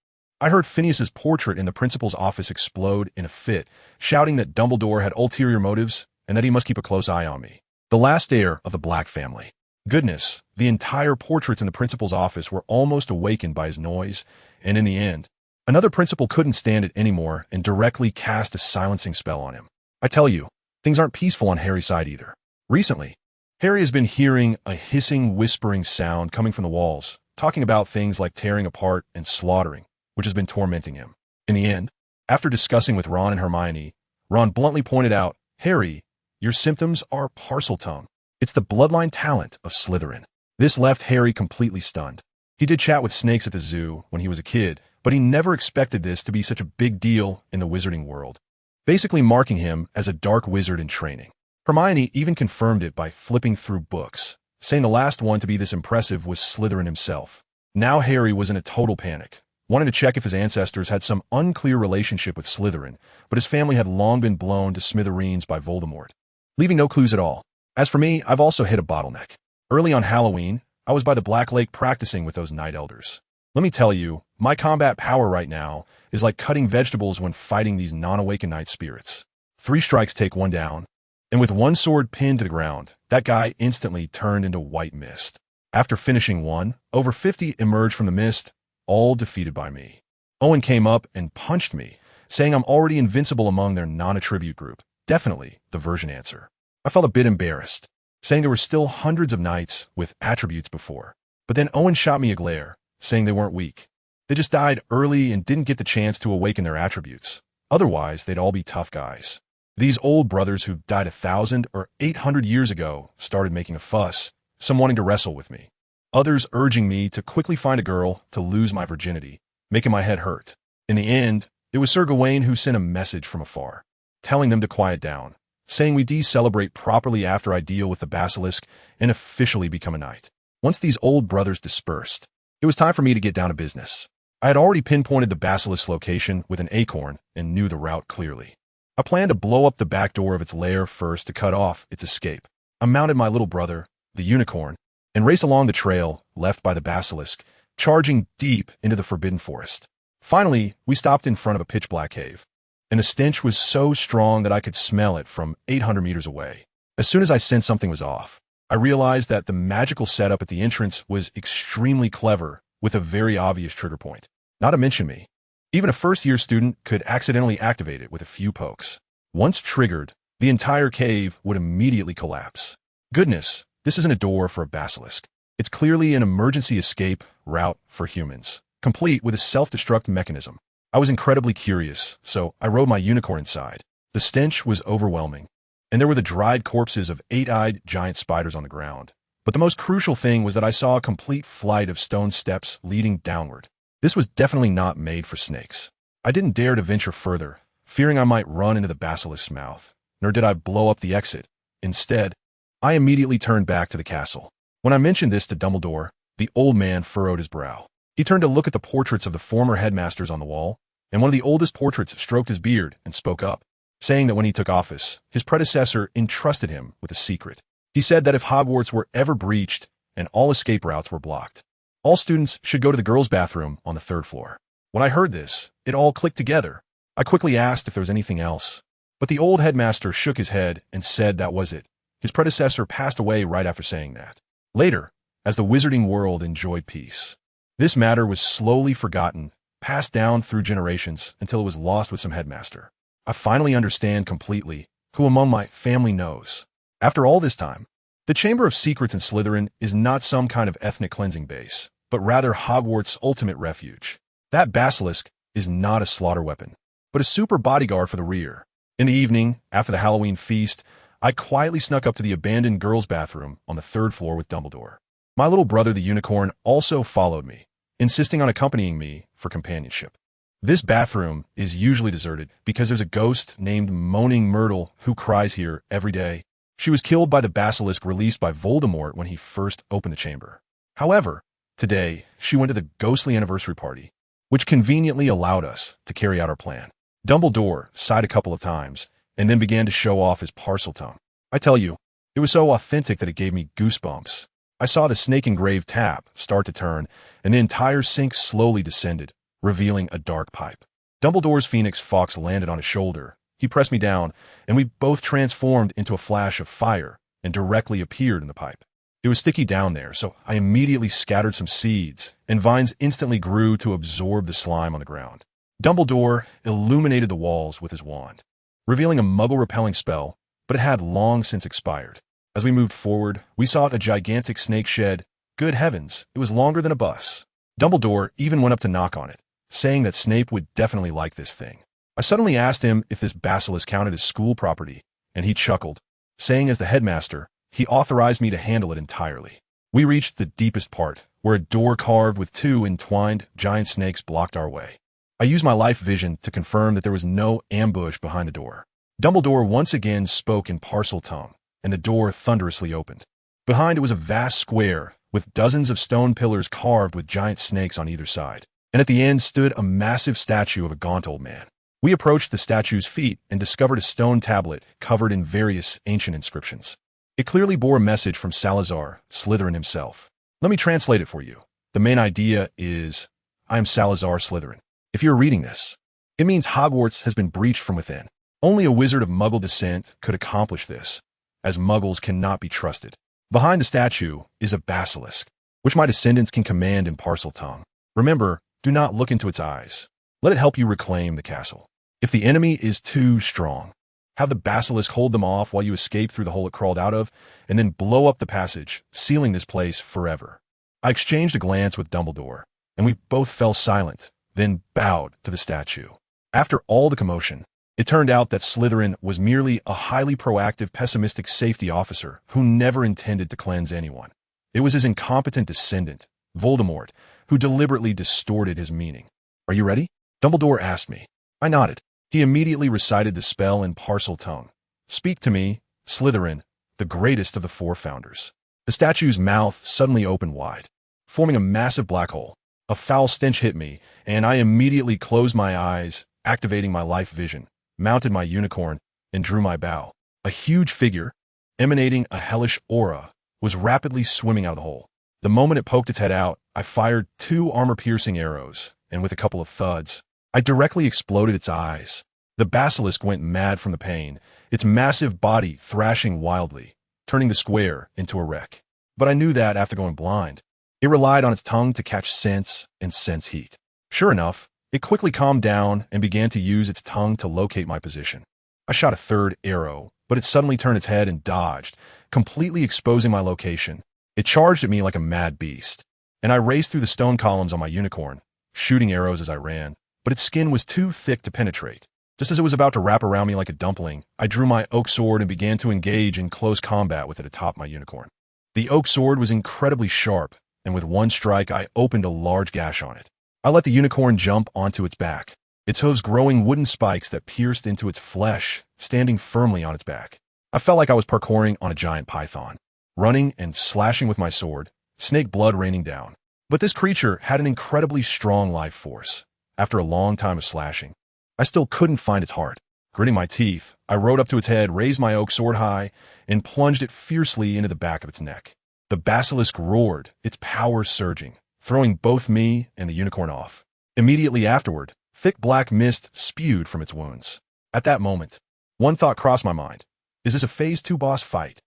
I heard Phineas's portrait in the principal's office explode in a fit, shouting that Dumbledore had ulterior motives and that he must keep a close eye on me. The last heir of the Black family. Goodness, the entire portraits in the principal's office were almost awakened by his noise, and in the end, another principal couldn't stand it anymore and directly cast a silencing spell on him. I tell you, things aren't peaceful on Harry's side either. Recently, Harry has been hearing a hissing, whispering sound coming from the walls, talking about things like tearing apart and slaughtering, which has been tormenting him. In the end, after discussing with Ron and Hermione, Ron bluntly pointed out, "Harry, your symptoms are Parseltongue. It's the bloodline talent of Slytherin. This left Harry completely stunned. He did chat with snakes at the zoo when he was a kid, but he never expected this to be such a big deal in the wizarding world, basically marking him as a dark wizard in training. Hermione even confirmed it by flipping through books, saying the last one to be this impressive was Slytherin himself. Now Harry was in a total panic, wanting to check if his ancestors had some unclear relationship with Slytherin, but his family had long been blown to smithereens by Voldemort, leaving no clues at all. As for me, I've also hit a bottleneck. Early on Halloween, I was by the Black Lake practicing with those Night Elders. Let me tell you, my combat power right now is like cutting vegetables when fighting these non-awakened night spirits. 3 strikes take one down, and with one sword pinned to the ground, that guy instantly turned into white mist. After finishing one, over 50 emerged from the mist, all defeated by me. Owen came up and punched me, saying I'm already invincible among their non-attribute group. Definitely the version answer. I felt a bit embarrassed, saying there were still hundreds of knights with attributes before. But then Owen shot me a glare, saying they weren't weak. They just died early and didn't get the chance to awaken their attributes. Otherwise, they'd all be tough guys. These old brothers who died 1,000 or 800 years ago started making a fuss, some wanting to wrestle with me, others urging me to quickly find a girl to lose my virginity, making my head hurt. In the end, it was Sir Gawain who sent a message from afar, telling them to quiet down, saying we decelerate properly after I deal with the basilisk and officially become a knight. Once these old brothers dispersed, it was time for me to get down to business. I had already pinpointed the basilisk's location with an acorn and knew the route clearly. I planned to blow up the back door of its lair first to cut off its escape. I mounted my little brother, the unicorn, and raced along the trail left by the basilisk, charging deep into the forbidden forest. Finally, we stopped in front of a pitch-black cave, and the stench was so strong that I could smell it from 800 meters away. As soon as I sensed something was off, I realized that the magical setup at the entrance was extremely clever with a very obvious trigger point. Not to mention me. Even a first-year student could accidentally activate it with a few pokes. Once triggered, the entire cave would immediately collapse. Goodness, this isn't a door for a basilisk. It's clearly an emergency escape route for humans, complete with a self-destruct mechanism. I was incredibly curious, so I rode my unicorn inside. The stench was overwhelming, and there were the dried corpses of 8-eyed giant spiders on the ground. But the most crucial thing was that I saw a complete flight of stone steps leading downward. This was definitely not made for snakes. I didn't dare to venture further, fearing I might run into the basilisk's mouth, nor did I blow up the exit. Instead, I immediately turned back to the castle. When I mentioned this to Dumbledore, the old man furrowed his brow. He turned to look at the portraits of the former headmasters on the wall, and one of the oldest portraits stroked his beard and spoke up, saying that when he took office, his predecessor entrusted him with a secret. He said that if Hogwarts were ever breached and all escape routes were blocked, all students should go to the girls' bathroom on the 3rd floor. When I heard this, it all clicked together. I quickly asked if there was anything else, but the old headmaster shook his head and said that was it. His predecessor passed away right after saying that. Later, as the wizarding world enjoyed peace, this matter was slowly forgotten, passed down through generations until it was lost with some headmaster. I finally understand completely who among my family knows. After all this time, the Chamber of Secrets in Slytherin is not some kind of ethnic cleansing base, but rather Hogwarts' ultimate refuge. That basilisk is not a slaughter weapon, but a super bodyguard for the rear. In the evening, after the Halloween feast, I quietly snuck up to the abandoned girls' bathroom on the 3rd floor with Dumbledore. My little brother, the unicorn, also followed me, insisting on accompanying me for companionship. This bathroom is usually deserted because there's a ghost named Moaning Myrtle who cries here every day. She was killed by the basilisk released by Voldemort when he first opened the chamber. However, today, she went to the ghostly anniversary party, which conveniently allowed us to carry out our plan. Dumbledore sighed a couple of times and then began to show off his Parseltongue. I tell you, it was so authentic that it gave me goosebumps. I saw the snake-engraved tap start to turn, and the entire sink slowly descended, revealing a dark pipe. Dumbledore's Phoenix Fox landed on his shoulder. He pressed me down, and we both transformed into a flash of fire and directly appeared in the pipe. It was sticky down there, so I immediately scattered some seeds, and vines instantly grew to absorb the slime on the ground. Dumbledore illuminated the walls with his wand, revealing a muggle-repelling spell, but it had long since expired. As we moved forward, we saw the gigantic snake shed. Good heavens, it was longer than a bus. Dumbledore even went up to knock on it, saying that Snape would definitely like this thing. I suddenly asked him if this basilisk counted as school property, and he chuckled, saying as the headmaster, he authorized me to handle it entirely. We reached the deepest part, where a door carved with two entwined giant snakes blocked our way. I used my life vision to confirm that there was no ambush behind the door. Dumbledore once again spoke in parcel tongue, and the door thunderously opened. Behind it was a vast square, with dozens of stone pillars carved with giant snakes on either side, and at the end stood a massive statue of a gaunt old man. We approached the statue's feet and discovered a stone tablet covered in various ancient inscriptions. It clearly bore a message from Salazar, Slytherin himself. Let me translate it for you. The main idea is, I am Salazar Slytherin. If you're reading this, it means Hogwarts has been breached from within. Only a wizard of Muggle descent could accomplish this, as Muggles cannot be trusted. Behind the statue is a basilisk, which my descendants can command in parcel tongue. Remember, do not look into its eyes. Let it help you reclaim the castle. If the enemy is too strong, have the basilisk hold them off while you escape through the hole it crawled out of, and then blow up the passage, sealing this place forever. I exchanged a glance with Dumbledore, and we both fell silent, then bowed to the statue. After all the commotion, it turned out that Slytherin was merely a highly proactive, pessimistic safety officer who never intended to cleanse anyone. It was his incompetent descendant, Voldemort, who deliberately distorted his meaning. Are you ready? Dumbledore asked me. I nodded. He immediately recited the spell in parcel tongue. Speak to me, Slytherin, the greatest of the four founders. The statue's mouth suddenly opened wide, forming a massive black hole. A foul stench hit me, and I immediately closed my eyes, activating my life vision, mounted my unicorn, and drew my bow. A huge figure, emanating a hellish aura, was rapidly swimming out of the hole. The moment it poked its head out, I fired 2 armor-piercing arrows, and with a couple of thuds, I directly exploded its eyes. The basilisk went mad from the pain, its massive body thrashing wildly, turning the square into a wreck. But I knew that after going blind, it relied on its tongue to catch scents and sense heat. Sure enough, it quickly calmed down and began to use its tongue to locate my position. I shot a 3rd arrow, but it suddenly turned its head and dodged, completely exposing my location. It charged at me like a mad beast, and I raced through the stone columns on my unicorn, shooting arrows as I ran, but its skin was too thick to penetrate. Just as it was about to wrap around me like a dumpling, I drew my oak sword and began to engage in close combat with it atop my unicorn. The oak sword was incredibly sharp, and with one strike I opened a large gash on it. I let the unicorn jump onto its back, its hooves growing wooden spikes that pierced into its flesh, standing firmly on its back. I felt like I was parkouring on a giant python, running and slashing with my sword, snake blood raining down. But this creature had an incredibly strong life force. After a long time of slashing, I still couldn't find its heart. Gritting my teeth, I rode up to its head, raised my oak sword high, and plunged it fiercely into the back of its neck. The basilisk roared, its power surging, throwing both me and the unicorn off. Immediately afterward, thick black mist spewed from its wounds. At that moment, one thought crossed my mind. Is this a Phase 2 boss fight?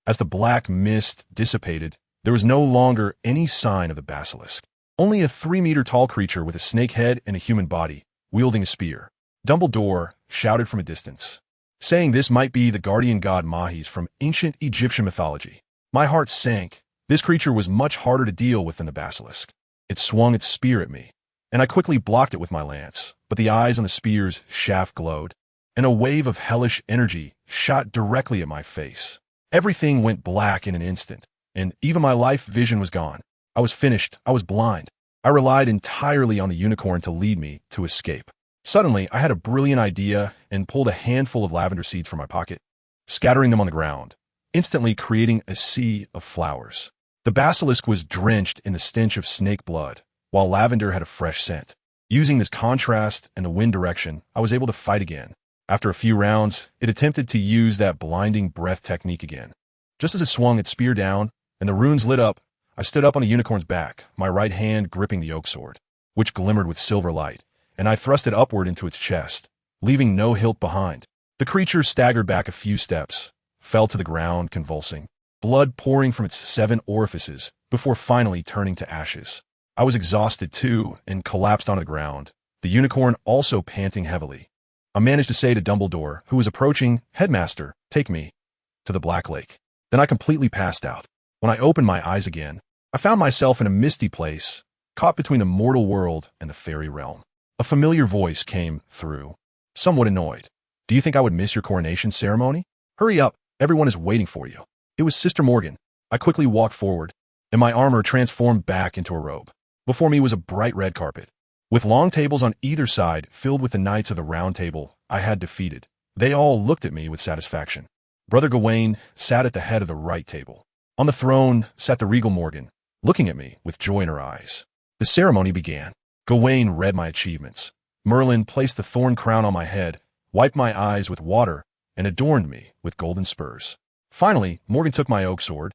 As the black mist dissipated, there was no longer any sign of the basilisk. Only a 3-meter-tall creature with a snake head and a human body, wielding a spear. Dumbledore shouted from a distance, saying this might be the guardian god Mahis from ancient Egyptian mythology. My heart sank. This creature was much harder to deal with than the basilisk. It swung its spear at me, and I quickly blocked it with my lance, but the eyes on the spear's shaft glowed, and a wave of hellish energy shot directly at my face. Everything went black in an instant, and even my life vision was gone. I was finished. I was blind. I relied entirely on the unicorn to lead me to escape. Suddenly, I had a brilliant idea and pulled a handful of lavender seeds from my pocket, scattering them on the ground, instantly creating a sea of flowers. The basilisk was drenched in the stench of snake blood, while lavender had a fresh scent. Using this contrast and the wind direction, I was able to fight again. After a few rounds, it attempted to use that blinding breath technique again. Just as it swung its spear down and the runes lit up, I stood up on the unicorn's back, my right hand gripping the oak sword, which glimmered with silver light, and I thrust it upward into its chest, leaving no hilt behind. The creature staggered back a few steps, fell to the ground convulsing, blood pouring from its 7 orifices, before finally turning to ashes. I was exhausted too, and collapsed onto the ground, the unicorn also panting heavily. I managed to say to Dumbledore, who was approaching, "Headmaster, take me to the Black Lake." Then I completely passed out. When I opened my eyes again, I found myself in a misty place, caught between the mortal world and the fairy realm. A familiar voice came through, somewhat annoyed. "Do you think I would miss your coronation ceremony? Hurry up, everyone is waiting for you." It was Sister Morgan. I quickly walked forward, and my armor transformed back into a robe. Before me was a bright red carpet, with long tables on either side filled with the knights of the Round Table I had defeated. They all looked at me with satisfaction. Brother Gawain sat at the head of the right table. On the throne sat the regal Morgan, looking at me with joy in her eyes. The ceremony began. Gawain read my achievements. Merlin placed the thorn crown on my head, wiped my eyes with water, and adorned me with golden spurs. Finally, Morgan took my oak sword,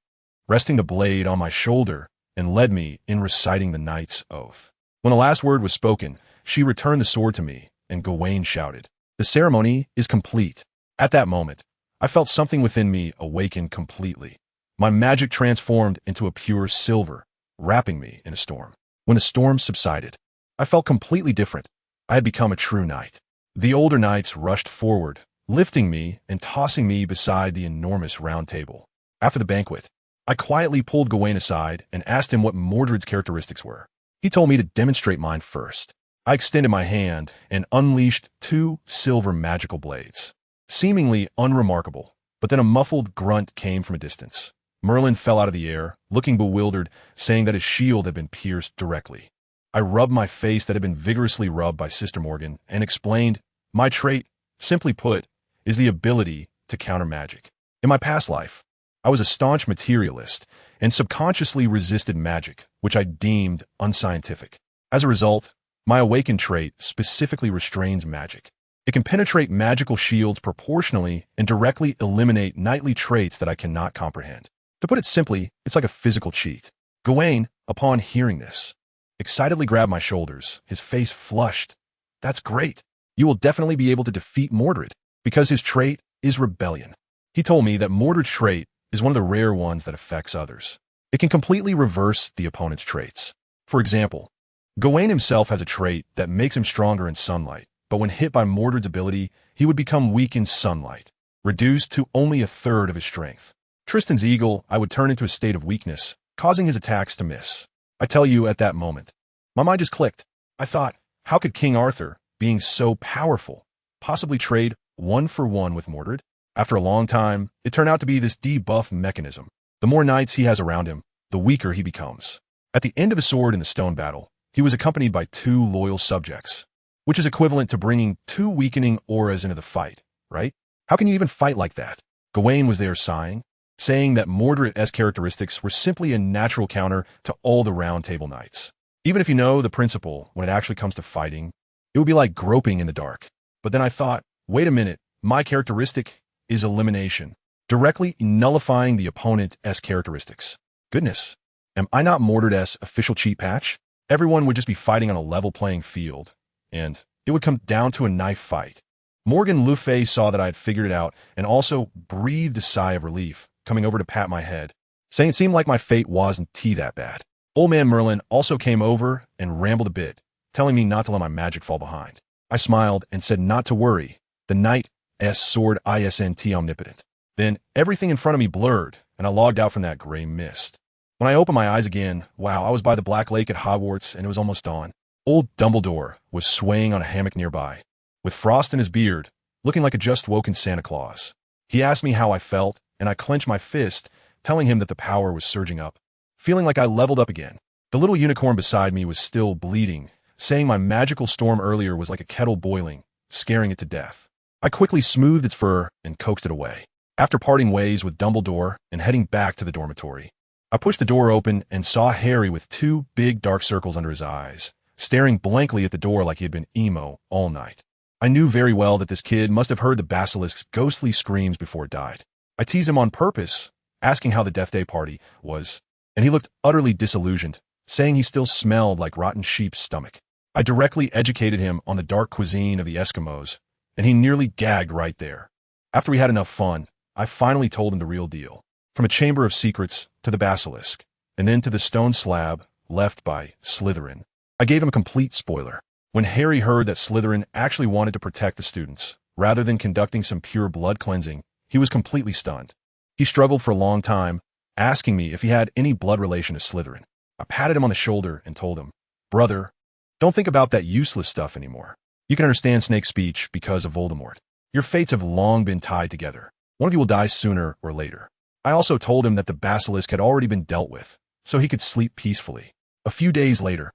resting the blade on my shoulder, and led me in reciting the knight's oath. When the last word was spoken, she returned the sword to me, and Gawain shouted, "The ceremony is complete." At that moment, I felt something within me awaken completely. My magic transformed into a pure silver, wrapping me in a storm. When the storm subsided, I felt completely different. I had become a true knight. The older knights rushed forward, lifting me and tossing me beside the enormous round table. After the banquet, I quietly pulled Gawain aside and asked him what Mordred's characteristics were. He told me to demonstrate mine first. I extended my hand and unleashed 2 silver magical blades. Seemingly unremarkable, but then a muffled grunt came from a distance. Merlin fell out of the air, looking bewildered, saying that his shield had been pierced directly. I rubbed my face that had been vigorously rubbed by Sister Morgan and explained, my trait, simply put, is the ability to counter magic. In my past life, I was a staunch materialist and subconsciously resisted magic, which I deemed unscientific. As a result, my awakened trait specifically restrains magic. It can penetrate magical shields proportionally and directly eliminate knightly traits that I cannot comprehend. To put it simply, it's like a physical cheat. Gawain, upon hearing this, excitedly grabbed my shoulders, his face flushed. "That's great. You will definitely be able to defeat Mordred, because his trait is rebellion." He told me that Mordred's trait is one of the rare ones that affects others. It can completely reverse the opponent's traits. For example, Gawain himself has a trait that makes him stronger in sunlight, but when hit by Mordred's ability, he would become weak in sunlight, reduced to only a third of his strength. Tristan's eagle, I would turn into a state of weakness, causing his attacks to miss. I tell you, at that moment, my mind just clicked. I thought, how could King Arthur, being so powerful, possibly trade 1-for-1 with Mordred? After a long time, it turned out to be this debuff mechanism. The more knights he has around him, the weaker he becomes. At the end of the sword in the stone battle, he was accompanied by 2 loyal subjects, which is equivalent to bringing 2 weakening auras into the fight, right? How can you even fight like that? Gawain was there sighing, saying that Mordred's characteristics were simply a natural counter to all the Round Table knights. Even if you know the principle, when it actually comes to fighting, it would be like groping in the dark. But then I thought, wait a minute, my characteristic is elimination, directly nullifying the opponent's characteristics. Goodness, am I not Mordred's official cheat patch? Everyone would just be fighting on a level playing field, and it would come down to a knife fight. Morgan Le Fay saw that I had figured it out and also breathed a sigh of relief, coming over to pat my head, saying it seemed like my fate wasn't that bad. Old Man Merlin also came over and rambled a bit, telling me not to let my magic fall behind. I smiled and said not to worry, the knight's sword isn't omnipotent. Then everything in front of me blurred, and I logged out from that gray mist. When I opened my eyes again, wow, I was by the Black Lake at Hogwarts, and it was almost dawn. Old Dumbledore was swaying on a hammock nearby, with frost in his beard, looking like a just-woken Santa Claus. He asked me how I felt, and I clenched my fist, telling him that the power was surging up, feeling like I leveled up again. The little unicorn beside me was still bleeding, saying my magical storm earlier was like a kettle boiling, scaring it to death. I quickly smoothed its fur and coaxed it away. After parting ways with Dumbledore and heading back to the dormitory, I pushed the door open and saw Harry with 2 big dark circles under his eyes, staring blankly at the door like he had been emo all night. I knew very well that this kid must have heard the basilisk's ghostly screams before it died. I teased him on purpose, asking how the Death Day party was, and he looked utterly disillusioned, saying he still smelled like rotten sheep's stomach. I directly educated him on the dark cuisine of the Eskimos, and he nearly gagged right there. After we had enough fun, I finally told him the real deal. From a chamber of secrets to the basilisk, and then to the stone slab left by Slytherin. I gave him a complete spoiler. When Harry heard that Slytherin actually wanted to protect the students, rather than conducting some pure blood cleansing, he was completely stunned. He struggled for a long time, asking me if he had any blood relation to Slytherin. I patted him on the shoulder and told him, "Brother, don't think about that useless stuff anymore. You can understand Snake's speech because of Voldemort. Your fates have long been tied together. One of you will die sooner or later." I also told him that the basilisk had already been dealt with, so he could sleep peacefully. A few days later,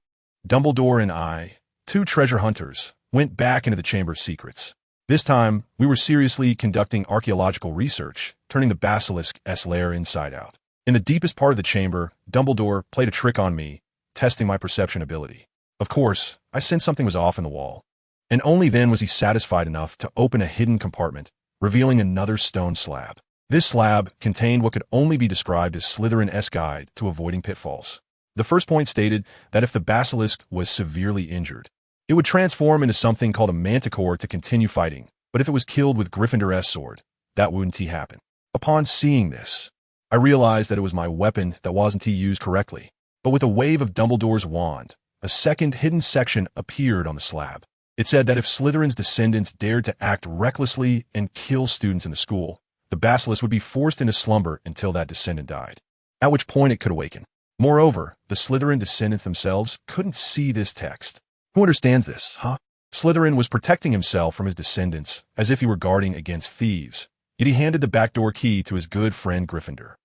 Dumbledore and I, two treasure hunters, went back into the Chamber of Secrets. This time, we were seriously conducting archaeological research, turning the basilisk's lair inside out. In the deepest part of the chamber, Dumbledore played a trick on me, testing my perception ability. Of course, I sensed something was off in the wall, and only then was he satisfied enough to open a hidden compartment, revealing another stone slab. This slab contained what could only be described as Slytherin's guide to avoiding pitfalls. The first point stated that if the basilisk was severely injured, it would transform into something called a manticore to continue fighting, but if it was killed with Gryffindor's sword, that wouldn't happen. Upon seeing this, I realized that it was my weapon that wasn't used correctly. But with a wave of Dumbledore's wand, a second hidden section appeared on the slab. It said that if Slytherin's descendants dared to act recklessly and kill students in the school, the basilisk would be forced into slumber until that descendant died, at which point it could awaken. Moreover, the Slytherin descendants themselves couldn't see this text. Who understands this, huh? Slytherin was protecting himself from his descendants as if he were guarding against thieves, yet he handed the backdoor key to his good friend Gryffindor.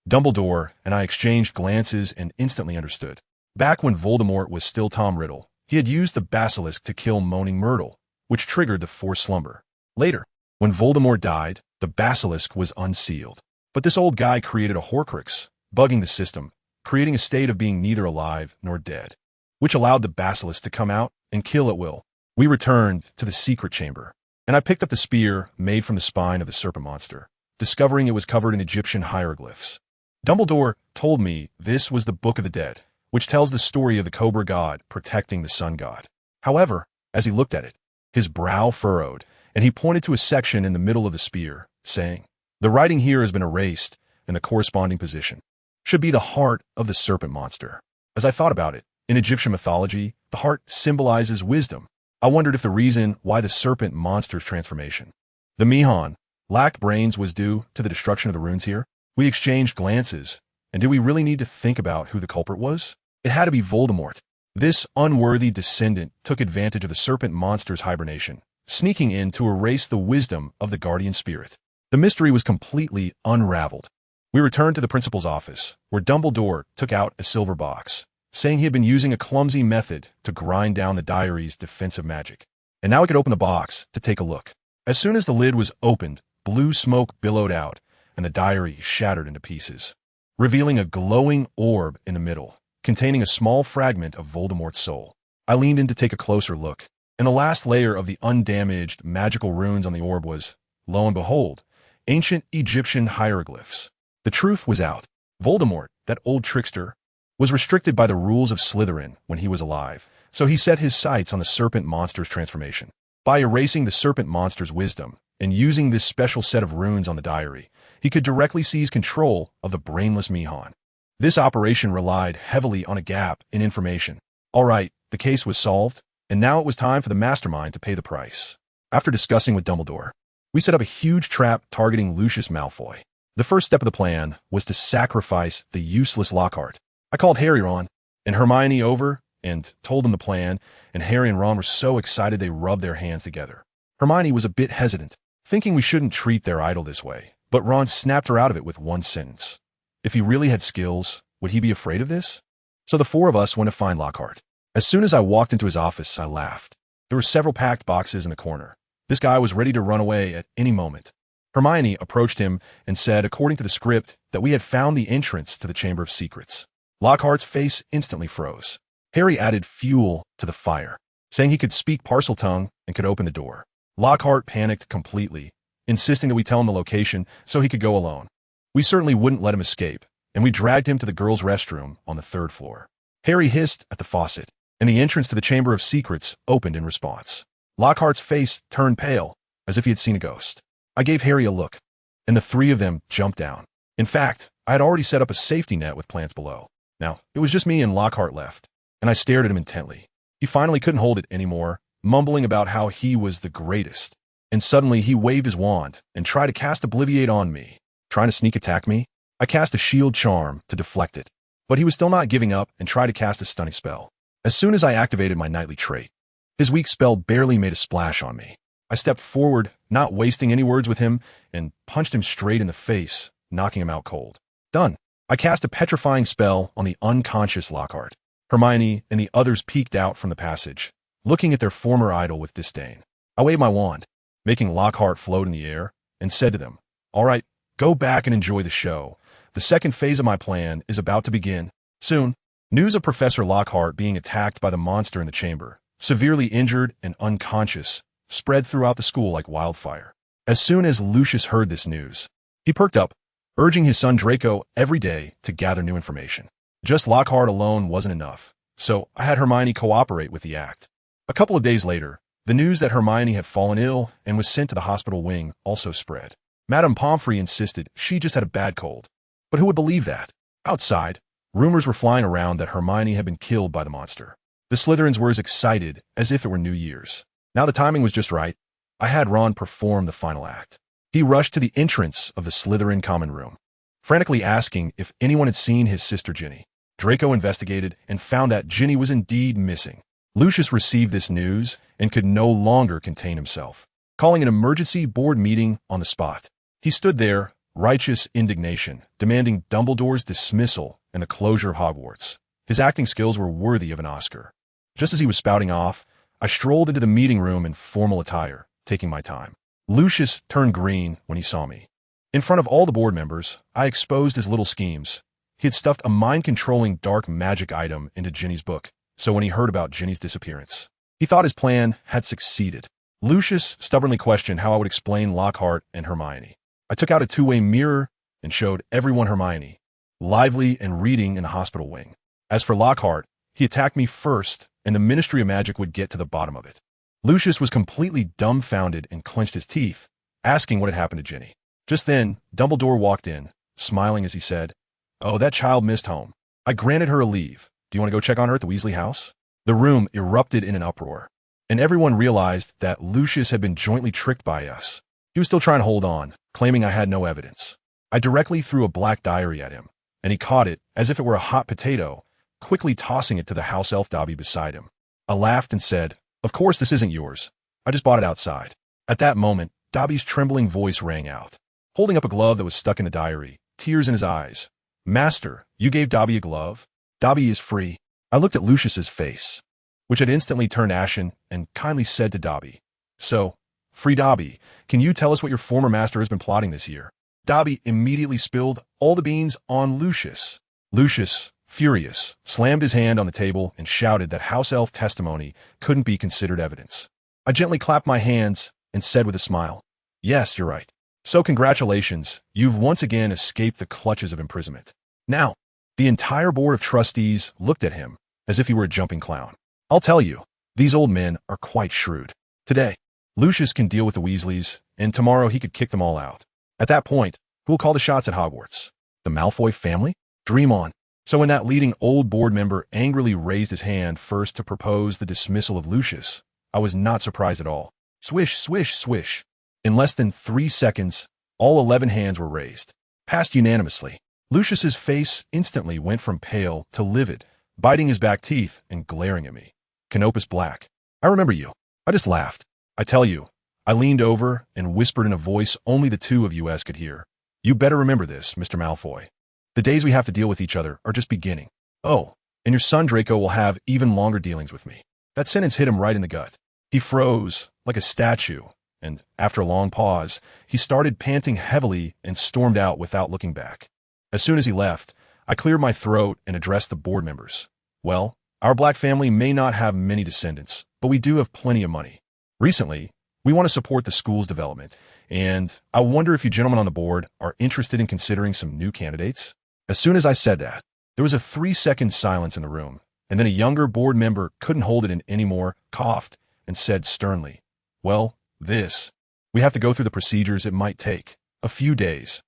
Dumbledore and I exchanged glances and instantly understood. Back when Voldemort was still Tom Riddle, he had used the basilisk to kill Moaning Myrtle, which triggered the forced slumber. Later, when Voldemort died, the basilisk was unsealed. But this old guy created a Horcrux, bugging the system, creating a state of being neither alive nor dead, which allowed the basilisk to come out and kill at will. We returned to the secret chamber, and I picked up the spear made from the spine of the serpent monster, discovering it was covered in Egyptian hieroglyphs. Dumbledore told me this was the Book of the Dead, which tells the story of the Cobra God protecting the Sun God. However, as he looked at it, his brow furrowed, and he pointed to a section in the middle of the spear, saying, "The writing here has been erased, and the corresponding position should be the heart of the serpent monster." As I thought about it, in Egyptian mythology, the heart symbolizes wisdom. I wondered if the reason why the serpent monster's transformation, the Mihon, lacked brains was due to the destruction of the runes here. We exchanged glances, and did we really need to think about who the culprit was? It had to be Voldemort. This unworthy descendant took advantage of the serpent monster's hibernation, sneaking in to erase the wisdom of the guardian spirit. The mystery was completely unraveled. We returned to the principal's office, where Dumbledore took out a silver box, saying he had been using a clumsy method to grind down the diary's defensive magic, and now he could open the box to take a look. As soon as the lid was opened, blue smoke billowed out, and the diary shattered into pieces, revealing a glowing orb in the middle, containing a small fragment of Voldemort's soul. I leaned in to take a closer look, and the last layer of the undamaged magical runes on the orb was, lo and behold, ancient Egyptian hieroglyphs. The truth was out. Voldemort, that old trickster, was restricted by the rules of Slytherin when he was alive, so he set his sights on the serpent monster's transformation. By erasing the serpent monster's wisdom and using this special set of runes on the diary, he could directly seize control of the brainless Mihon. This operation relied heavily on a gap in information. All right, the case was solved, and now it was time for the mastermind to pay the price. After discussing with Dumbledore, we set up a huge trap targeting Lucius Malfoy. The first step of the plan was to sacrifice the useless Lockhart. I called Harry, Ron, and Hermione over and told them the plan, and Harry and Ron were so excited they rubbed their hands together. Hermione was a bit hesitant, thinking we shouldn't treat their idol this way, but Ron snapped her out of it with one sentence. If he really had skills, would he be afraid of this? So the four of us went to find Lockhart. As soon as I walked into his office, I laughed. There were several packed boxes in the corner. This guy was ready to run away at any moment. Hermione approached him and said, according to the script, that we had found the entrance to the Chamber of Secrets. Lockhart's face instantly froze. Harry added fuel to the fire, saying he could speak Parseltongue and could open the door. Lockhart panicked completely, insisting that we tell him the location so he could go alone. We certainly wouldn't let him escape, and we dragged him to the girls' restroom on the 3rd floor. Harry hissed at the faucet, and the entrance to the Chamber of Secrets opened in response. Lockhart's face turned pale, as if he had seen a ghost. I gave Harry a look, and the three of them jumped down. In fact, I had already set up a safety net with plants below. Now, it was just me and Lockhart left, and I stared at him intently. He finally couldn't hold it anymore, mumbling about how he was the greatest. And suddenly he waved his wand and tried to cast Obliviate on me. Trying to sneak attack me? I cast a shield charm to deflect it, but he was still not giving up and tried to cast a stunning spell. As soon as I activated my nightly trait, his weak spell barely made a splash on me. I stepped forward, not wasting any words with him, and punched him straight in the face, knocking him out cold. Done. I cast a petrifying spell on the unconscious Lockhart. Hermione and the others peeked out from the passage, looking at their former idol with disdain. I waved my wand, making Lockhart float in the air, and said to them, "All right, go back and enjoy the show. The second phase of my plan is about to begin. Soon." News of Professor Lockhart being attacked by the monster in the chamber, severely injured and unconscious, spread throughout the school like wildfire. As soon as Lucius heard this news, he perked up, urging his son Draco every day to gather new information. Just Lockhart alone wasn't enough, so I had Hermione cooperate with the act. A couple of days later, the news that Hermione had fallen ill and was sent to the hospital wing also spread. Madame Pomfrey insisted she just had a bad cold. But who would believe that? Outside, rumors were flying around that Hermione had been killed by the monster. The Slytherins were as excited as if it were New Year's. Now the timing was just right. I had Ron perform the final act. He rushed to the entrance of the Slytherin common room, frantically asking if anyone had seen his sister Ginny. Draco investigated and found that Ginny was indeed missing. Lucius received this news and could no longer contain himself, calling an emergency board meeting on the spot. He stood there, righteous indignation, demanding Dumbledore's dismissal and the closure of Hogwarts. His acting skills were worthy of an Oscar. Just as he was spouting off, I strolled into the meeting room in formal attire, taking my time. Lucius turned green when he saw me. In front of all the board members, I exposed his little schemes. He had stuffed a mind-controlling dark magic item into Ginny's book, so when he heard about Ginny's disappearance, he thought his plan had succeeded. Lucius stubbornly questioned how I would explain Lockhart and Hermione. I took out a two-way mirror and showed everyone Hermione, lively and reading in the hospital wing. As for Lockhart, he attacked me first, and the Ministry of Magic would get to the bottom of it. Lucius was completely dumbfounded and clenched his teeth, asking what had happened to Ginny. Just then, Dumbledore walked in, smiling as he said, "Oh, that child missed home. I granted her a leave. Do you want to go check on her at the Weasley house?" The room erupted in an uproar, and everyone realized that Lucius had been jointly tricked by us. He was still trying to hold on, claiming I had no evidence. I directly threw a black diary at him, and he caught it as if it were a hot potato, quickly tossing it to the house elf Dobby beside him. I laughed and said, "Of course this isn't yours. I just bought it outside." At that moment, Dobby's trembling voice rang out, holding up a glove that was stuck in the diary, tears in his eyes. "Master, you gave Dobby a glove? Dobby is free." I looked at Lucius's face, which had instantly turned ashen, and kindly said to Dobby, "So, free Dobby, can you tell us what your former master has been plotting this year?" Dobby immediately spilled all the beans on Lucius. Lucius, furious, slammed his hand on the table and shouted that house elf testimony couldn't be considered evidence. I gently clapped my hands and said with a smile, "Yes, you're right. So congratulations, you've once again escaped the clutches of imprisonment." Now, the entire board of trustees looked at him as if he were a jumping clown. I'll tell you, these old men are quite shrewd. Today, Lucius can deal with the Weasleys, and tomorrow he could kick them all out. At that point, who will call the shots at Hogwarts? The Malfoy family? Dream on. So when that leading old board member angrily raised his hand first to propose the dismissal of Lucius, I was not surprised at all. Swish, swish, swish. In less than 3 seconds, all 11 hands were raised, passed unanimously. Lucius's face instantly went from pale to livid, biting his back teeth and glaring at me. Canopus Black. I remember you. I just laughed. I tell you, I leaned over and whispered in a voice only the two of you could hear. You better remember this, Mr. Malfoy. The days we have to deal with each other are just beginning. Oh, and your son Draco will have even longer dealings with me. That sentence hit him right in the gut. He froze like a statue, and after a long pause, he started panting heavily and stormed out without looking back. As soon as he left, I cleared my throat and addressed the board members. Well, our Black family may not have many descendants, but we do have plenty of money. Recently, we want to support the school's development, and I wonder if you gentlemen on the board are interested in considering some new candidates? As soon as I said that, there was a 3-second silence in the room, and then a younger board member couldn't hold it in anymore, coughed, and said sternly, "Well, we have to go through the procedures it might take. A few days."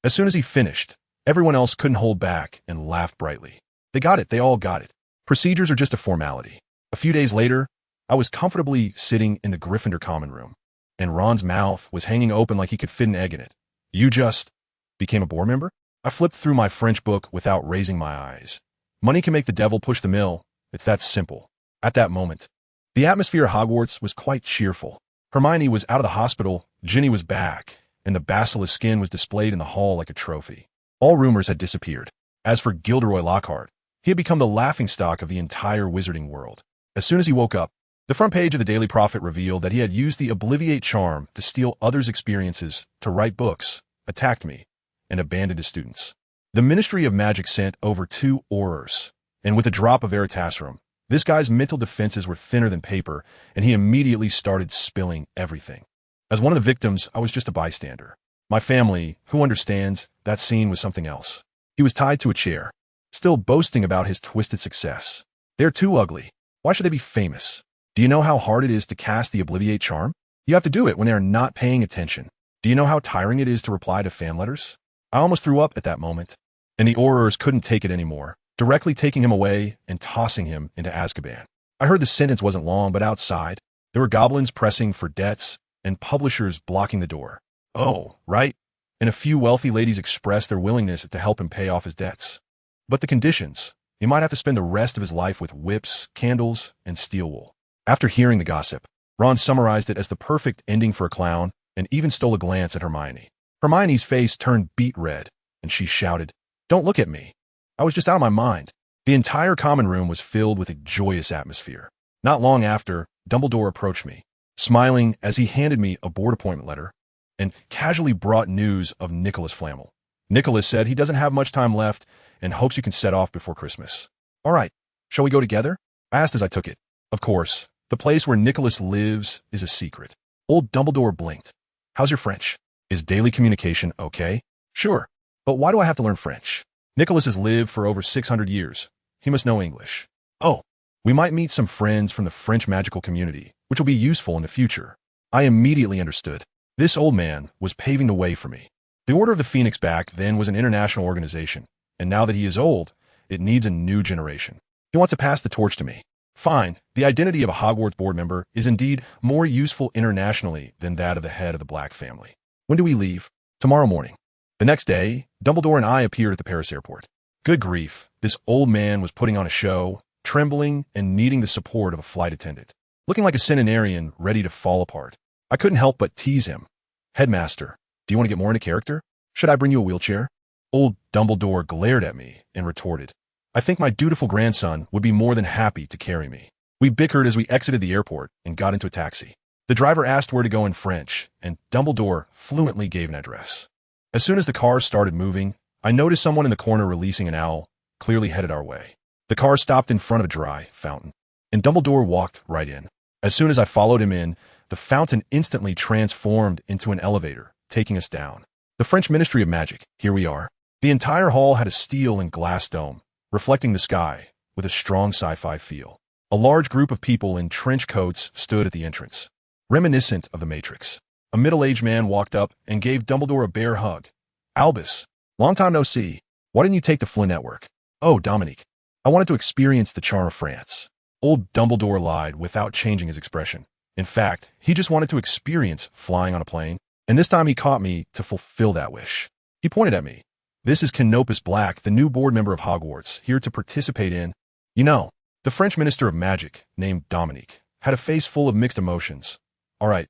As soon as he finished, everyone else couldn't hold back and laughed brightly. They got it, they all got it. Procedures are just a formality. A few days later, I was comfortably sitting in the Gryffindor common room, and Ron's mouth was hanging open like he could fit an egg in it. "You just became a board member?" I flipped through my French book without raising my eyes. Money can make the devil push the mill. It's that simple. At that moment, the atmosphere at Hogwarts was quite cheerful. Hermione was out of the hospital, Ginny was back, and the basilisk skin was displayed in the hall like a trophy. All rumors had disappeared. As for Gilderoy Lockhart, he had become the laughingstock of the entire wizarding world. As soon as he woke up, the front page of the Daily Prophet revealed that he had used the Obliviate charm to steal others' experiences, to write books, attacked me, and abandoned his students. The Ministry of Magic sent over 2 Aurors, and with a drop of Veritasirum, this guy's mental defenses were thinner than paper, and he immediately started spilling everything. As one of the victims, I was just a bystander. My family, who understands, that scene was something else. He was tied to a chair, still boasting about his twisted success. They're too ugly. Why should they be famous? Do you know how hard it is to cast the Obliviate charm? You have to do it when they are not paying attention. Do you know how tiring it is to reply to fan letters? I almost threw up at that moment, and the Aurors couldn't take it anymore, directly taking him away and tossing him into Azkaban. I heard the sentence wasn't long, but outside, there were goblins pressing for debts and publishers blocking the door. Oh, right. And a few wealthy ladies expressed their willingness to help him pay off his debts. But the conditions, he might have to spend the rest of his life with whips, candles, and steel wool. After hearing the gossip, Ron summarized it as the perfect ending for a clown and even stole a glance at Hermione. Hermione's face turned beet red, and she shouted, "Don't look at me. I was just out of my mind." The entire common room was filled with a joyous atmosphere. Not long after, Dumbledore approached me, smiling as he handed me a board appointment letter and casually brought news of Nicholas Flamel. Nicholas said he doesn't have much time left and hopes you can set off before Christmas. "All right, shall we go together?" I asked as I took it. Of course, the place where Nicholas lives is a secret. Old Dumbledore blinked. "How's your French? Is daily communication okay?" "Sure, but why do I have to learn French? Nicholas has lived for over 600 years. He must know English." "Oh, we might meet some friends from the French magical community, which will be useful in the future." I immediately understood. This old man was paving the way for me. The Order of the Phoenix back then was an international organization, and now that he is old, it needs a new generation. He wants to pass the torch to me. Fine, the identity of a Hogwarts board member is indeed more useful internationally than that of the head of the Black family. "When do we leave?" "Tomorrow morning." The next day, Dumbledore and I appeared at the Paris airport. Good grief, this old man was putting on a show, trembling and needing the support of a flight attendant, looking like a centenarian ready to fall apart. I couldn't help but tease him. "Headmaster, do you want to get more into character? Should I bring you a wheelchair?" Old Dumbledore glared at me and retorted, "I think my dutiful grandson would be more than happy to carry me." We bickered as we exited the airport and got into a taxi. The driver asked where to go in French, and Dumbledore fluently gave an address. As soon as the car started moving, I noticed someone in the corner releasing an owl, clearly headed our way. The car stopped in front of a dry fountain, and Dumbledore walked right in. As soon as I followed him in, the fountain instantly transformed into an elevator, taking us down. The French Ministry of Magic, here we are. The entire hall had a steel and glass dome, reflecting the sky, with a strong sci-fi feel. A large group of people in trench coats stood at the entrance, reminiscent of the Matrix. A middle-aged man walked up and gave Dumbledore a bear hug. "Albus, long time no see. Why didn't you take the Flynn network?" "Oh, Dominique, I wanted to experience the charm of France." Old Dumbledore lied without changing his expression. In fact, he just wanted to experience flying on a plane, and this time he caught me to fulfill that wish. He pointed at me. "This is Canopus Black, the new board member of Hogwarts, here to participate in—" You know, the French Minister of Magic, named Dominique, had a face full of mixed emotions. All right,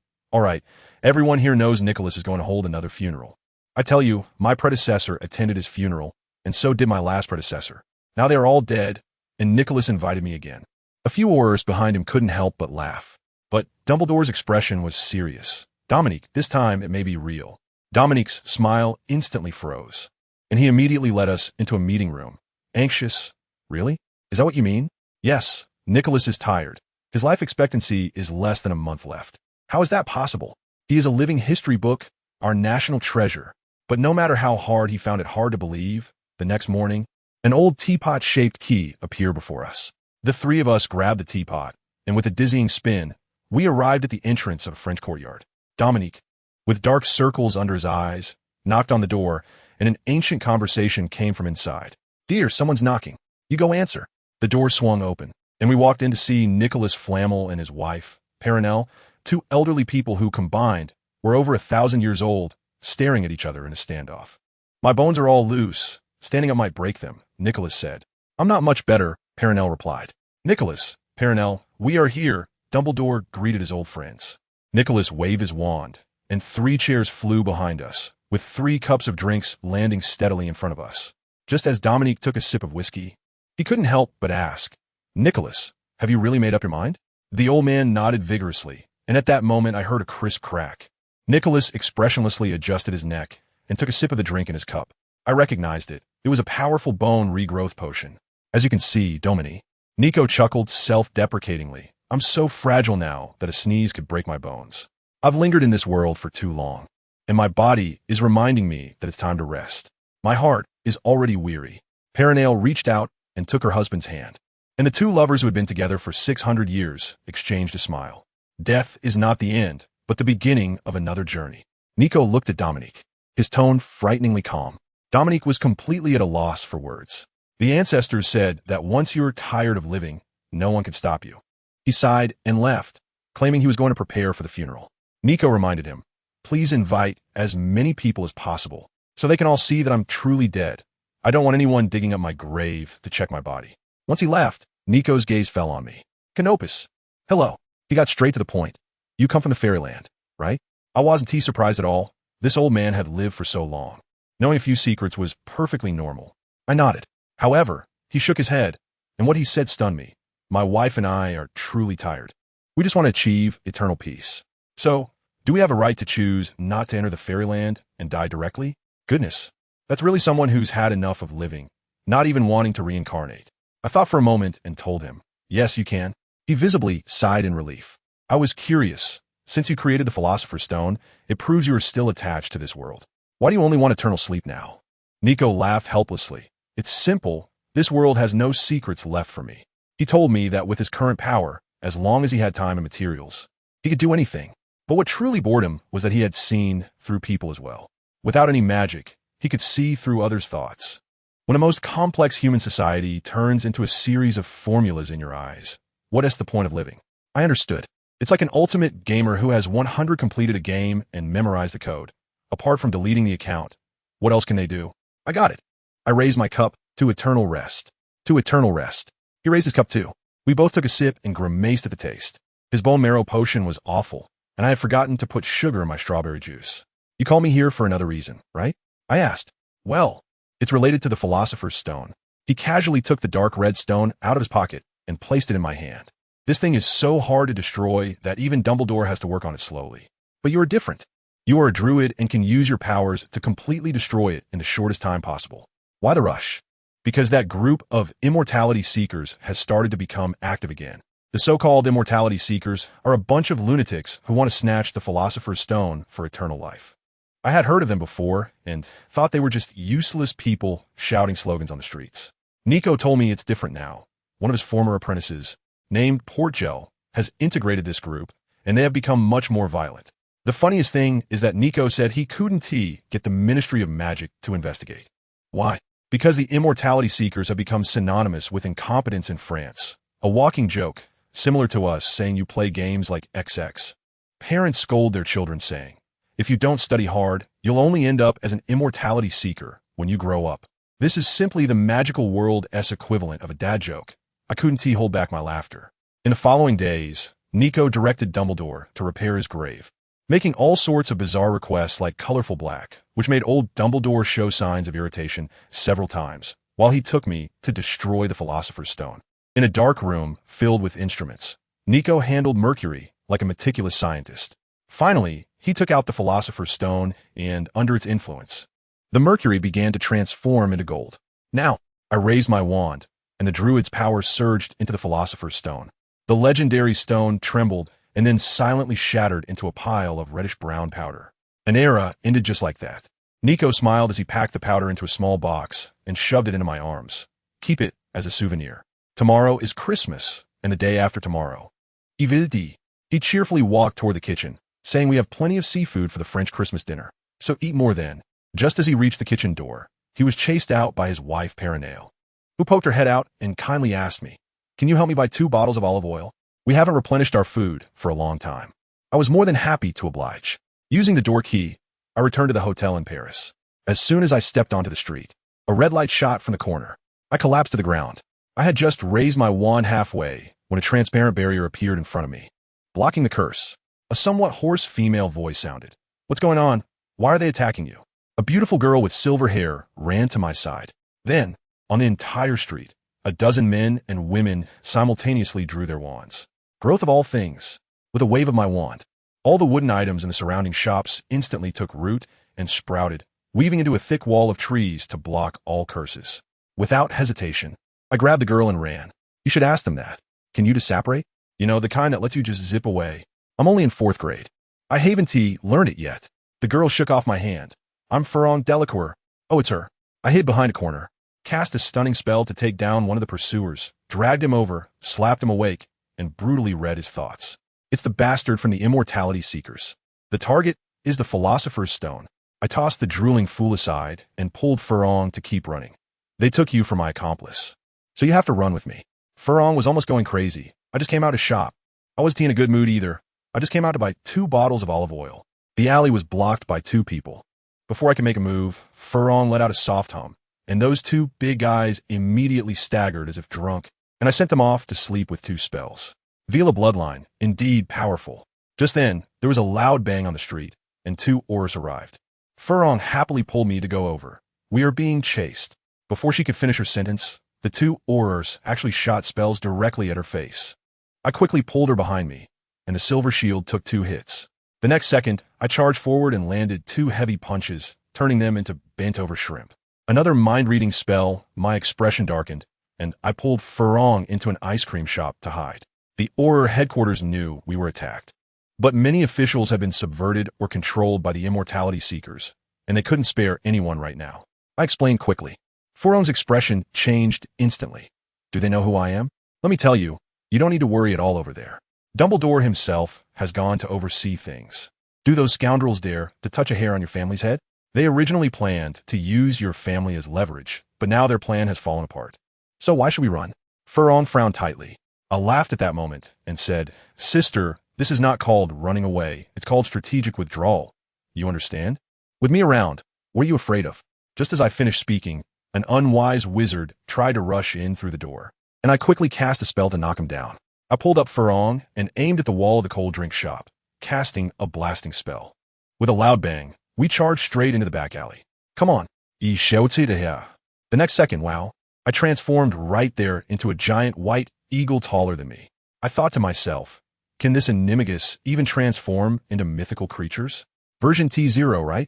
everyone here knows Nicholas is going to hold another funeral. I tell you, my predecessor attended his funeral, and so did my last predecessor. Now they are all dead, and Nicholas invited me again." A few Aurors behind him couldn't help but laugh. But Dumbledore's expression was serious. "Dominique, this time it may be real." Dominique's smile instantly froze, and he immediately led us into a meeting room. Anxious? "Really? Is that what you mean?" "Yes, Nicholas is tired. His life expectancy is less than a month left." "How is that possible? He is a living history book, our national treasure." But no matter how hard he found it hard to believe, the next morning, an old teapot-shaped key appeared before us. The three of us grabbed the teapot, and with a dizzying spin, we arrived at the entrance of a French courtyard. Dominique, with dark circles under his eyes, knocked on the door, and an ancient conversation came from inside. "Dear, someone's knocking. You go answer." The door swung open, and we walked in to see Nicholas Flamel and his wife, Perenelle, 2 elderly people who, combined, were over 1,000 years old, staring at each other in a standoff. "My bones are all loose. Standing up might break them," Nicholas said. "I'm not much better," Perenelle replied. "Nicholas, Perenelle, we are here," Dumbledore greeted his old friends. Nicholas waved his wand, and 3 chairs flew behind us, with 3 cups of drinks landing steadily in front of us. Just as Dominique took a sip of whiskey, he couldn't help but ask, "Nicholas, have you really made up your mind?" The old man nodded vigorously, and at that moment I heard a crisp crack. Nicholas expressionlessly adjusted his neck and took a sip of the drink in his cup. I recognized it. It was a powerful bone regrowth potion. "As you can see, Dominique." Nico chuckled self-deprecatingly. "I'm so fragile now that a sneeze could break my bones. I've lingered in this world for too long, and my body is reminding me that it's time to rest. My heart is already weary." Perenelle reached out and took her husband's hand, and the 2 lovers who had been together for 600 years exchanged a smile. Death is not the end, but the beginning of another journey. Nico looked at Dominique, his tone frighteningly calm. Dominique was completely at a loss for words. The ancestors said that once you're tired of living, no one can stop you. He sighed and left, claiming he was going to prepare for the funeral. Nico reminded him, "Please invite as many people as possible, so they can all see that I'm truly dead. I don't want anyone digging up my grave to check my body." Once he left, Nico's gaze fell on me. "Canopus." "Hello." He got straight to the point. "You come from the fairyland, right?" I wasn't surprised at all. This old man had lived for so long. Knowing a few secrets was perfectly normal. I nodded. However, he shook his head, and what he said stunned me. "My wife and I are truly tired. We just want to achieve eternal peace. So, do we have a right to choose not to enter the fairyland and die directly?" Goodness, that's really someone who's had enough of living, not even wanting to reincarnate. I thought for a moment and told him, "Yes, you can." He visibly sighed in relief. "I was curious. Since you created the Philosopher's Stone, it proves you are still attached to this world. Why do you only want eternal sleep now?" Nico laughed helplessly. "It's simple. This world has no secrets left for me." He told me that with his current power, as long as he had time and materials, he could do anything. But what truly bored him was that he had seen through people as well. Without any magic, he could see through others' thoughts. When a most complex human society turns into a series of formulas in your eyes, what is the point of living? I understood. It's like an ultimate gamer who has 100 completed a game and memorized the code. Apart from deleting the account, what else can they do? I got it. I raised my cup to eternal rest. To eternal rest. He raised his cup too. We both took a sip and grimaced at the taste. His bone marrow potion was awful, and I had forgotten to put sugar in my strawberry juice. "You call me here for another reason, right?" I asked. "Well, it's related to the Philosopher's Stone." He casually took the dark red stone out of his pocket and placed it in my hand. "This thing is so hard to destroy that even Dumbledore has to work on it slowly. But you are different. You are a druid and can use your powers to completely destroy it in the shortest time possible." Why the rush? Because that group of immortality seekers has started to become active again. The so-called immortality seekers are a bunch of lunatics who want to snatch the Philosopher's Stone for eternal life. I had heard of them before and thought they were just useless people shouting slogans on the streets. Nico told me it's different now. One of his former apprentices, named Portgel, has integrated this group, and they have become much more violent. The funniest thing is that Nico said he couldn't get the Ministry of Magic to investigate. Why? Because the immortality seekers have become synonymous with incompetence in France. A walking joke, similar to us saying you play games like XX. Parents scold their children saying, "If you don't study hard, you'll only end up as an immortality seeker when you grow up." This is simply the magical world-esque equivalent of a dad joke. I couldn't hold back my laughter. In the following days, Nico directed Dumbledore to repair his grave, making all sorts of bizarre requests like colorful black, which made old Dumbledore show signs of irritation several times, while he took me to destroy the Philosopher's Stone. In a dark room filled with instruments, Nico handled Mercury like a meticulous scientist. Finally, he took out the Philosopher's Stone, and under its influence, the Mercury began to transform into gold. Now, I raised my wand, and the druid's power surged into the Philosopher's Stone. The legendary stone trembled and then silently shattered into a pile of reddish-brown powder. An era ended just like that. Nico smiled as he packed the powder into a small box and shoved it into my arms. "Keep it as a souvenir. Tomorrow is Christmas, and the day after tomorrow. Evidently." He cheerfully walked toward the kitchen, saying we have plenty of seafood for the French Christmas dinner, so eat more then. Just as he reached the kitchen door, he was chased out by his wife Perenelle, who poked her head out and kindly asked me, "Can you help me buy 2 bottles of olive oil? We haven't replenished our food for a long time." I was more than happy to oblige. Using the door key, I returned to the hotel in Paris. As soon as I stepped onto the street, a red light shot from the corner. I collapsed to the ground. I had just raised my wand halfway when a transparent barrier appeared in front of me, blocking the curse. A somewhat hoarse female voice sounded. "What's going on? Why are they attacking you?" A beautiful girl with silver hair ran to my side. Then, on the entire street, a dozen men and women simultaneously drew their wands. Growth of all things. With a wave of my wand, all the wooden items in the surrounding shops instantly took root and sprouted, weaving into a thick wall of trees to block all curses. Without hesitation, I grabbed the girl and ran. You should ask them that. Can you disapparate? You know, the kind that lets you just zip away. I'm only in 4th grade. I haven't learned it yet. The girl shook off my hand. I'm fromOak Delacour. Oh, it's her. I hid behind a corner, cast a stunning spell to take down one of the pursuers, dragged him over, slapped him awake, and brutally read his thoughts. It's the bastard from the Immortality Seekers. The target is the Philosopher's Stone. I tossed the drooling fool aside and pulled fromOak to keep running. They took you for my accomplice. So you have to run with me. fromOak was almost going crazy. I just came out to shop. I wasn't in a good mood either. I just came out to buy 2 bottles of olive oil. The alley was blocked by 2 people. Before I could make a move, fromOak let out a soft hum, and those 2 big guys immediately staggered as if drunk, and I sent them off to sleep with 2 spells. Vila bloodline, indeed powerful. Just then, there was a loud bang on the street, and 2 Aurors arrived. fromOak happily pulled me to go over. We are being chased. Before she could finish her sentence, the 2 Aurors actually shot spells directly at her face. I quickly pulled her behind me, and the silver shield took 2 hits. The next second, I charged forward and landed 2 heavy punches, turning them into bent-over shrimp. Another mind-reading spell, my expression darkened, and I pulled fromOak into an ice cream shop to hide. The Auror headquarters knew we were attacked, but many officials had been subverted or controlled by the Immortality Seekers, and they couldn't spare anyone right now. I explained quickly. fromOak's expression changed instantly. Do they know who I am? Let me tell you, you don't need to worry at all over there. Dumbledore himself has gone to oversee things. Do those scoundrels dare to touch a hair on your family's head? They originally planned to use your family as leverage, but now their plan has fallen apart. So why should we run? fromOak frowned tightly. I laughed at that moment and said, Sister, this is not called running away. It's called strategic withdrawal. You understand? With me around, what are you afraid of? Just as I finished speaking, an unwise wizard tried to rush in through the door, and I quickly cast a spell to knock him down. I pulled up fromOak and aimed at the wall of the cold drink shop, casting a blasting spell. With a loud bang, we charged straight into the back alley. Come on, the next second, wow, I transformed right there into a giant white eagle taller than me. I thought to myself, can this animagus even transform into mythical creatures? Version T0, right?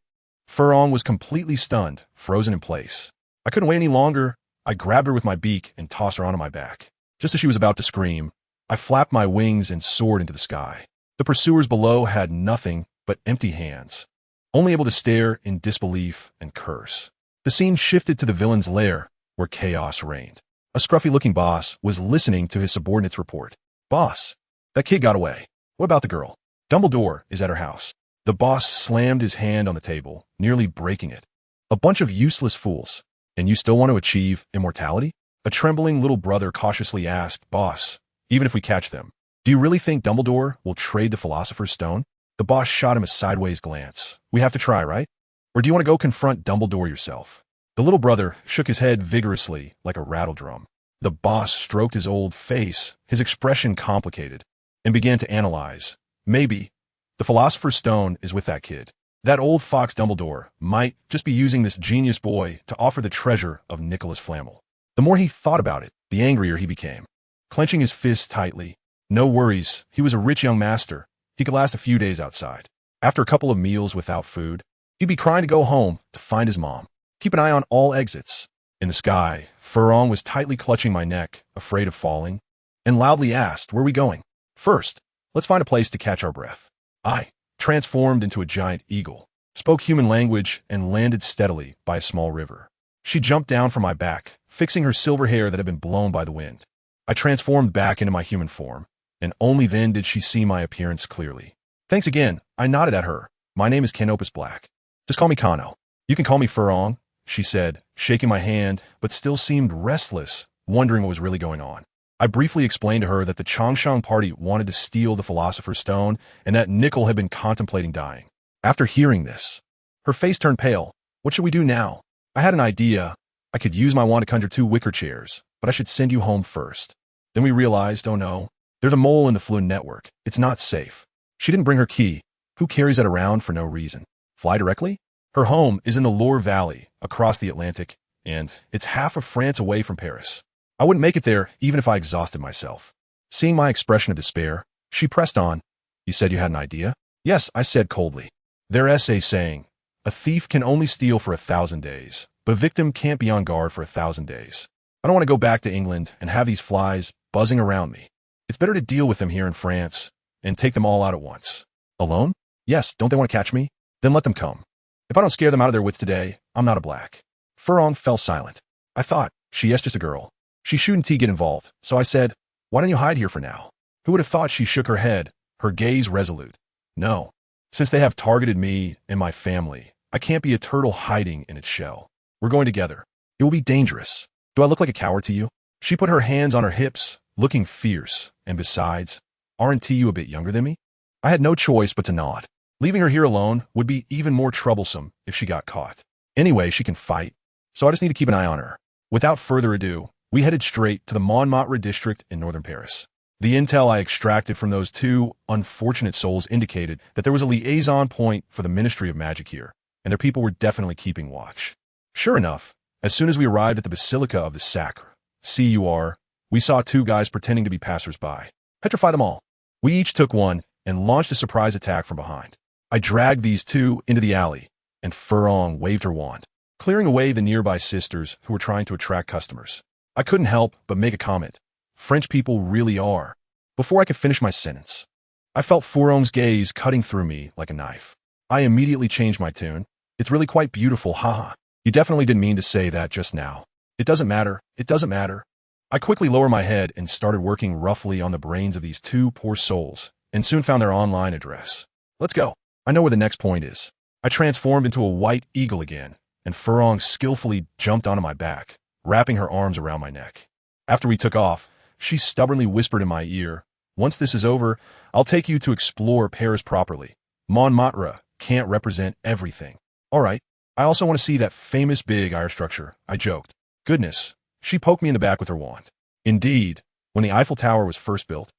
fromOak was completely stunned, frozen in place. I couldn't wait any longer. I grabbed her with my beak and tossed her onto my back. Just as she was about to scream, I flapped my wings and soared into the sky. The pursuers below had nothing but empty hands, only able to stare in disbelief and curse. The scene shifted to the villain's lair, where chaos reigned. A scruffy-looking boss was listening to his subordinate's report. Boss, that kid got away. What about the girl? Dumbledore is at her house. The boss slammed his hand on the table, nearly breaking it. A bunch of useless fools. And you still want to achieve immortality? A trembling little brother cautiously asked, Boss, even if we catch them, do you really think Dumbledore will trade the Philosopher's Stone? The boss shot him a sideways glance. We have to try, right? Or do you want to go confront Dumbledore yourself? The little brother shook his head vigorously like a rattledrum. The boss stroked his old face, his expression complicated, and began to analyze. Maybe the Philosopher's Stone is with that kid. That old fox Dumbledore might just be using this genius boy to offer the treasure of Nicholas Flamel. The more he thought about it, the angrier he became. Clenching his fists tightly, no worries, he was a rich young master. He could last a few days outside. After a couple of meals without food, he'd be crying to go home to find his mom. Keep an eye on all exits. In the sky, fromOak was tightly clutching my neck, afraid of falling, and loudly asked, where are we going? First, let's find a place to catch our breath. I transformed into a giant eagle, spoke human language, and landed steadily by a small river. She jumped down from my back, fixing her silver hair that had been blown by the wind. I transformed back into my human form, and only then did she see my appearance clearly. Thanks again, I nodded at her. My name is Canopus Black. Just call me Kano. You can call me fromOak, she said, shaking my hand, but still seemed restless, wondering what was really going on. I briefly explained to her that the Changshang party wanted to steal the Philosopher's Stone and that Nickel had been contemplating dying. After hearing this, her face turned pale. What should we do now? I had an idea. I could use my wand to conjure 2 wicker chairs, but I should send you home first. Then we realized, oh no, there's a mole in the Fluid network. It's not safe. She didn't bring her key. Who carries it around for no reason? Fly directly? Her home is in the Loire Valley, across the Atlantic, and it's half of France away from Paris. I wouldn't make it there even if I exhausted myself. Seeing my expression of despair, she pressed on. You said you had an idea? Yes, I said coldly. Their essay saying, a thief can only steal for 1,000 days, but a victim can't be on guard for 1,000 days. I don't want to go back to England and have these flies buzzing around me. It's better to deal with them here in France and take them all out at once. Alone? Yes, don't they want to catch me? Then let them come. If I don't scare them out of their wits today, I'm not a black. Furong fell silent. I thought, she is just a girl. She shouldn't get involved, so I said, why don't you hide here for now? Who would have thought? She shook her head, her gaze resolute. No. Since they have targeted me and my family, I can't be a turtle hiding in its shell. We're going together. It will be dangerous. Do I look like a coward to you? She put her hands on her hips, looking fierce, and besides, aren't you a bit younger than me? I had no choice but to nod. Leaving her here alone would be even more troublesome if she got caught. Anyway, she can fight, so I just need to keep an eye on her. Without further ado, we headed straight to the Montmartre district in northern Paris. The intel I extracted from those two unfortunate souls indicated that there was a liaison point for the Ministry of Magic here, and their people were definitely keeping watch. Sure enough, as soon as we arrived at the Basilica of the Sacre, CUR, we saw two guys pretending to be passers-by. Petrify them all. We each took one and launched a surprise attack from behind. I dragged these two into the alley, and Furong waved her wand, clearing away the nearby sisters who were trying to attract customers. I couldn't help but make a comment. French people really are. Before I could finish my sentence, I felt Furong's gaze cutting through me like a knife. I immediately changed my tune. It's really quite beautiful, haha. You definitely didn't mean to say that just now. It doesn't matter. It doesn't matter. I quickly lowered my head and started working roughly on the brains of these two poor souls, and soon found their online address. Let's go. I know where the next point is. I transformed into a white eagle again, and Furong skillfully jumped onto my back, wrapping her arms around my neck. After we took off, she stubbornly whispered in my ear, once this is over, I'll take you to explore Paris properly. Montmartre can't represent everything. All right, I also want to see that famous big iron structure, I joked. Goodness, she poked me in the back with her wand. Indeed, when the Eiffel Tower was first built,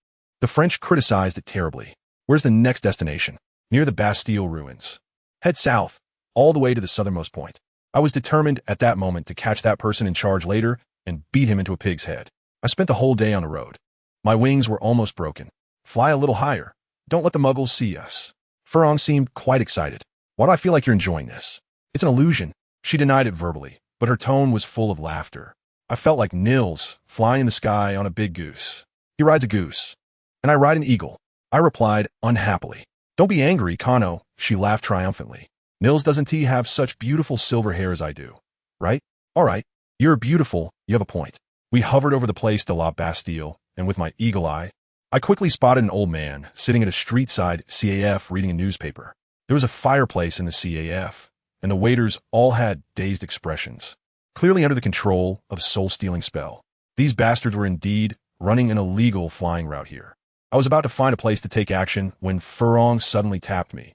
the French criticized it terribly. Where's the next destination? Near the Bastille ruins. Head south, all the way to the southernmost point. I was determined at that moment to catch that person in charge later and beat him into a pig's head. I spent the whole day on the road. My wings were almost broken. Fly a little higher. Don't let the muggles see us. Furong seemed quite excited. Why do I feel like you're enjoying this? It's an illusion. She denied it verbally, but her tone was full of laughter. I felt like Nils flying in the sky on a big goose. He rides a goose, and I ride an eagle. I replied unhappily. Don't be angry, Kano, she laughed triumphantly. Nils doesn't he have such beautiful silver hair as I do, right? All right, you're beautiful, you have a point. We hovered over the place de la Bastille, and with my eagle eye, I quickly spotted an old man sitting at a street-side CAF reading a newspaper. There was a fireplace in the CAF, and the waiters all had dazed expressions, clearly under the control of a soul-stealing spell. These bastards were indeed running an illegal flying route here. I was about to find a place to take action when Furong suddenly tapped me,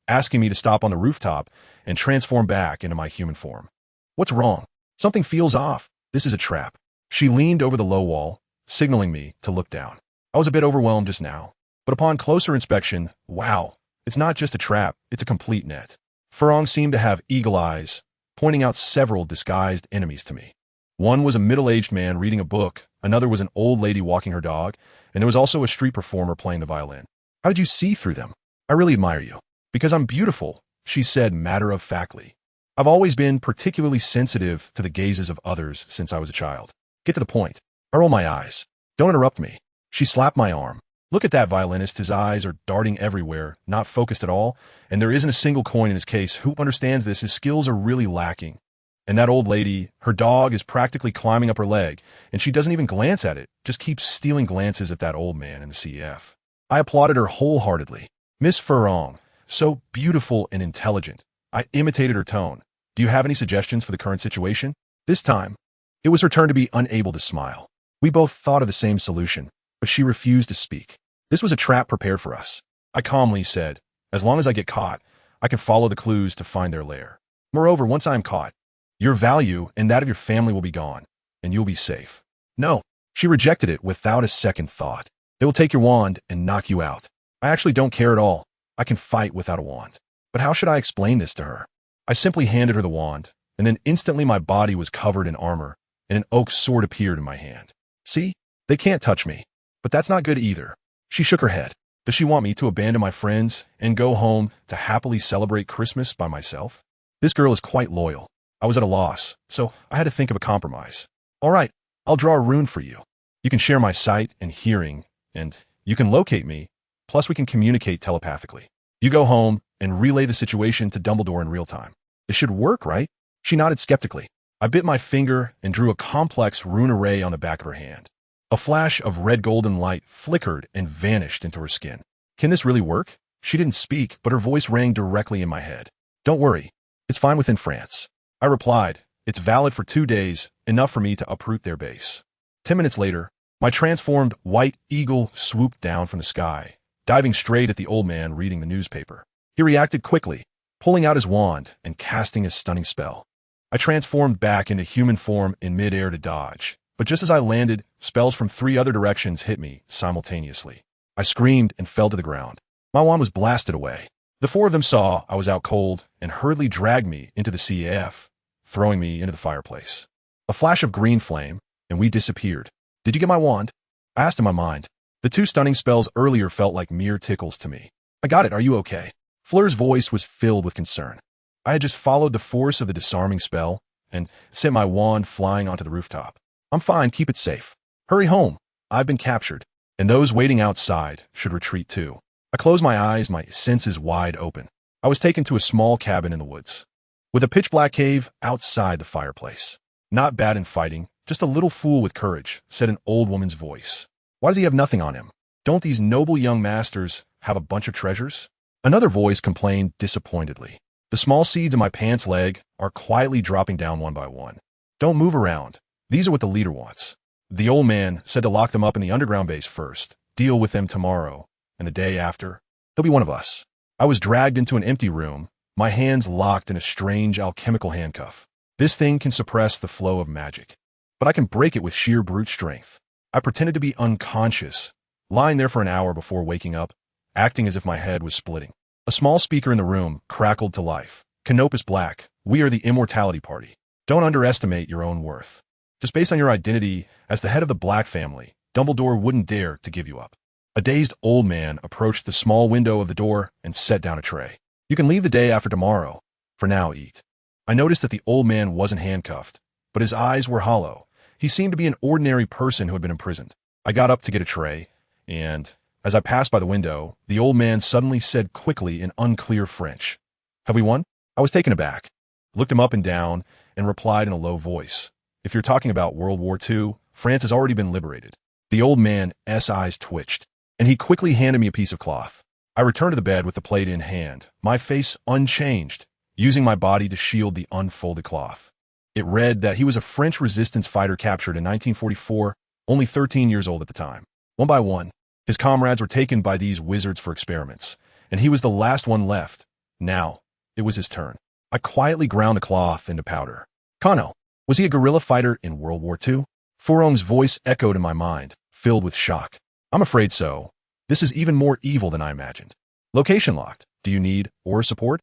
asking me to stop on the rooftop and transform back into my human form. What's wrong? Something feels off. This is a trap. She leaned over the low wall, signaling me to look down. I was a bit overwhelmed just now, but upon closer inspection, wow, it's not just a trap, it's a complete net. Furong seemed to have eagle eyes, pointing out several disguised enemies to me. One was a middle-aged man reading a book, another was an old lady walking her dog, and there was also a street performer playing the violin. How did you see through them? I really admire you. Because I'm beautiful, she said matter-of-factly. I've always been particularly sensitive to the gazes of others since I was a child. Get to the point. I roll my eyes. Don't interrupt me. She slapped my arm. Look at that violinist. His eyes are darting everywhere, not focused at all, and there isn't a single coin in his case. Who understands this? His skills are really lacking. And that old lady, her dog is practically climbing up her leg, and she doesn't even glance at it, just keeps stealing glances at that old man in the CF. I applauded her wholeheartedly. Miss Furong, so beautiful and intelligent. I imitated her tone. Do you have any suggestions for the current situation? This time, it was her turn to be unable to smile. We both thought of the same solution, but she refused to speak. This was a trap prepared for us. I calmly said, as long as I get caught, I can follow the clues to find their lair. Moreover, once I am caught, your value and that of your family will be gone, and you'll be safe. No, she rejected it without a second thought. They will take your wand and knock you out. I actually don't care at all. I can fight without a wand. But how should I explain this to her? I simply handed her the wand, and then instantly my body was covered in armor, and an oak sword appeared in my hand. See? They can't touch me. But that's not good either. She shook her head. Does she want me to abandon my friends and go home to happily celebrate Christmas by myself? This girl is quite loyal. I was at a loss, so I had to think of a compromise. All right, I'll draw a rune for you. You can share my sight and hearing, and you can locate me, plus we can communicate telepathically. You go home and relay the situation to Dumbledore in real time. It should work, right? She nodded skeptically. I bit my finger and drew a complex rune array on the back of her hand. A flash of red golden light flickered and vanished into her skin. Can this really work? She didn't speak, but her voice rang directly in my head. Don't worry, it's fine within France. I replied, it's valid for 2 days, enough for me to uproot their base. 10 minutes later, my transformed white eagle swooped down from the sky, diving straight at the old man reading the newspaper. He reacted quickly, pulling out his wand and casting a stunning spell. I transformed back into human form in midair to dodge, but just as I landed, spells from 3 other directions hit me simultaneously. I screamed and fell to the ground. My wand was blasted away. The 4 of them saw I was out cold and hurriedly dragged me into the CAF, throwing me into the fireplace. A flash of green flame, and we disappeared. Did you get my wand? I asked in my mind. The 2 stunning spells earlier felt like mere tickles to me. I got it, are you okay? Fleur's voice was filled with concern. I had just followed the force of the disarming spell and sent my wand flying onto the rooftop. I'm fine, keep it safe. Hurry home, I've been captured, and those waiting outside should retreat too. I closed my eyes, my senses wide open. I was taken to a small cabin in the woods, with a pitch-black cave outside the fireplace. Not bad in fighting, just a little fool with courage, said an old woman's voice. Why does he have nothing on him? Don't these noble young masters have a bunch of treasures? Another voice complained disappointedly. The small seeds in my pants leg are quietly dropping down one by one. Don't move around. These are what the leader wants. The old man said to lock them up in the underground base first, deal with them tomorrow, and the day after, he'll be one of us. I was dragged into an empty room, my hands locked in a strange alchemical handcuff. This thing can suppress the flow of magic, but I can break it with sheer brute strength. I pretended to be unconscious, lying there for an hour before waking up, acting as if my head was splitting. A small speaker in the room crackled to life. Canopus Black, we are the Immortality Party. Don't underestimate your own worth. Just based on your identity as the head of the Black family, Dumbledore wouldn't dare to give you up. A dazed old man approached the small window of the door and set down a tray. You can leave the day after tomorrow. For now, eat. I noticed that the old man wasn't handcuffed, but his eyes were hollow. He seemed to be an ordinary person who had been imprisoned. I got up to get a tray, and as I passed by the window, the old man suddenly said quickly in unclear French, "Have we won?" I was taken aback, looked him up and down, and replied in a low voice, "If you're talking about World War II, France has already been liberated." The old man's eyes twitched, and he quickly handed me a piece of cloth. I returned to the bed with the plate in hand, my face unchanged, using my body to shield the unfolded cloth. It read that he was a French resistance fighter captured in 1944, only 13 years old at the time. One by one, his comrades were taken by these wizards for experiments, and he was the last one left. Now, it was his turn. I quietly ground the cloth into powder. Kano, was he a guerrilla fighter in World War II? fromOak's voice echoed in my mind, filled with shock. I'm afraid so. This is even more evil than I imagined. Location locked. Do you need or support?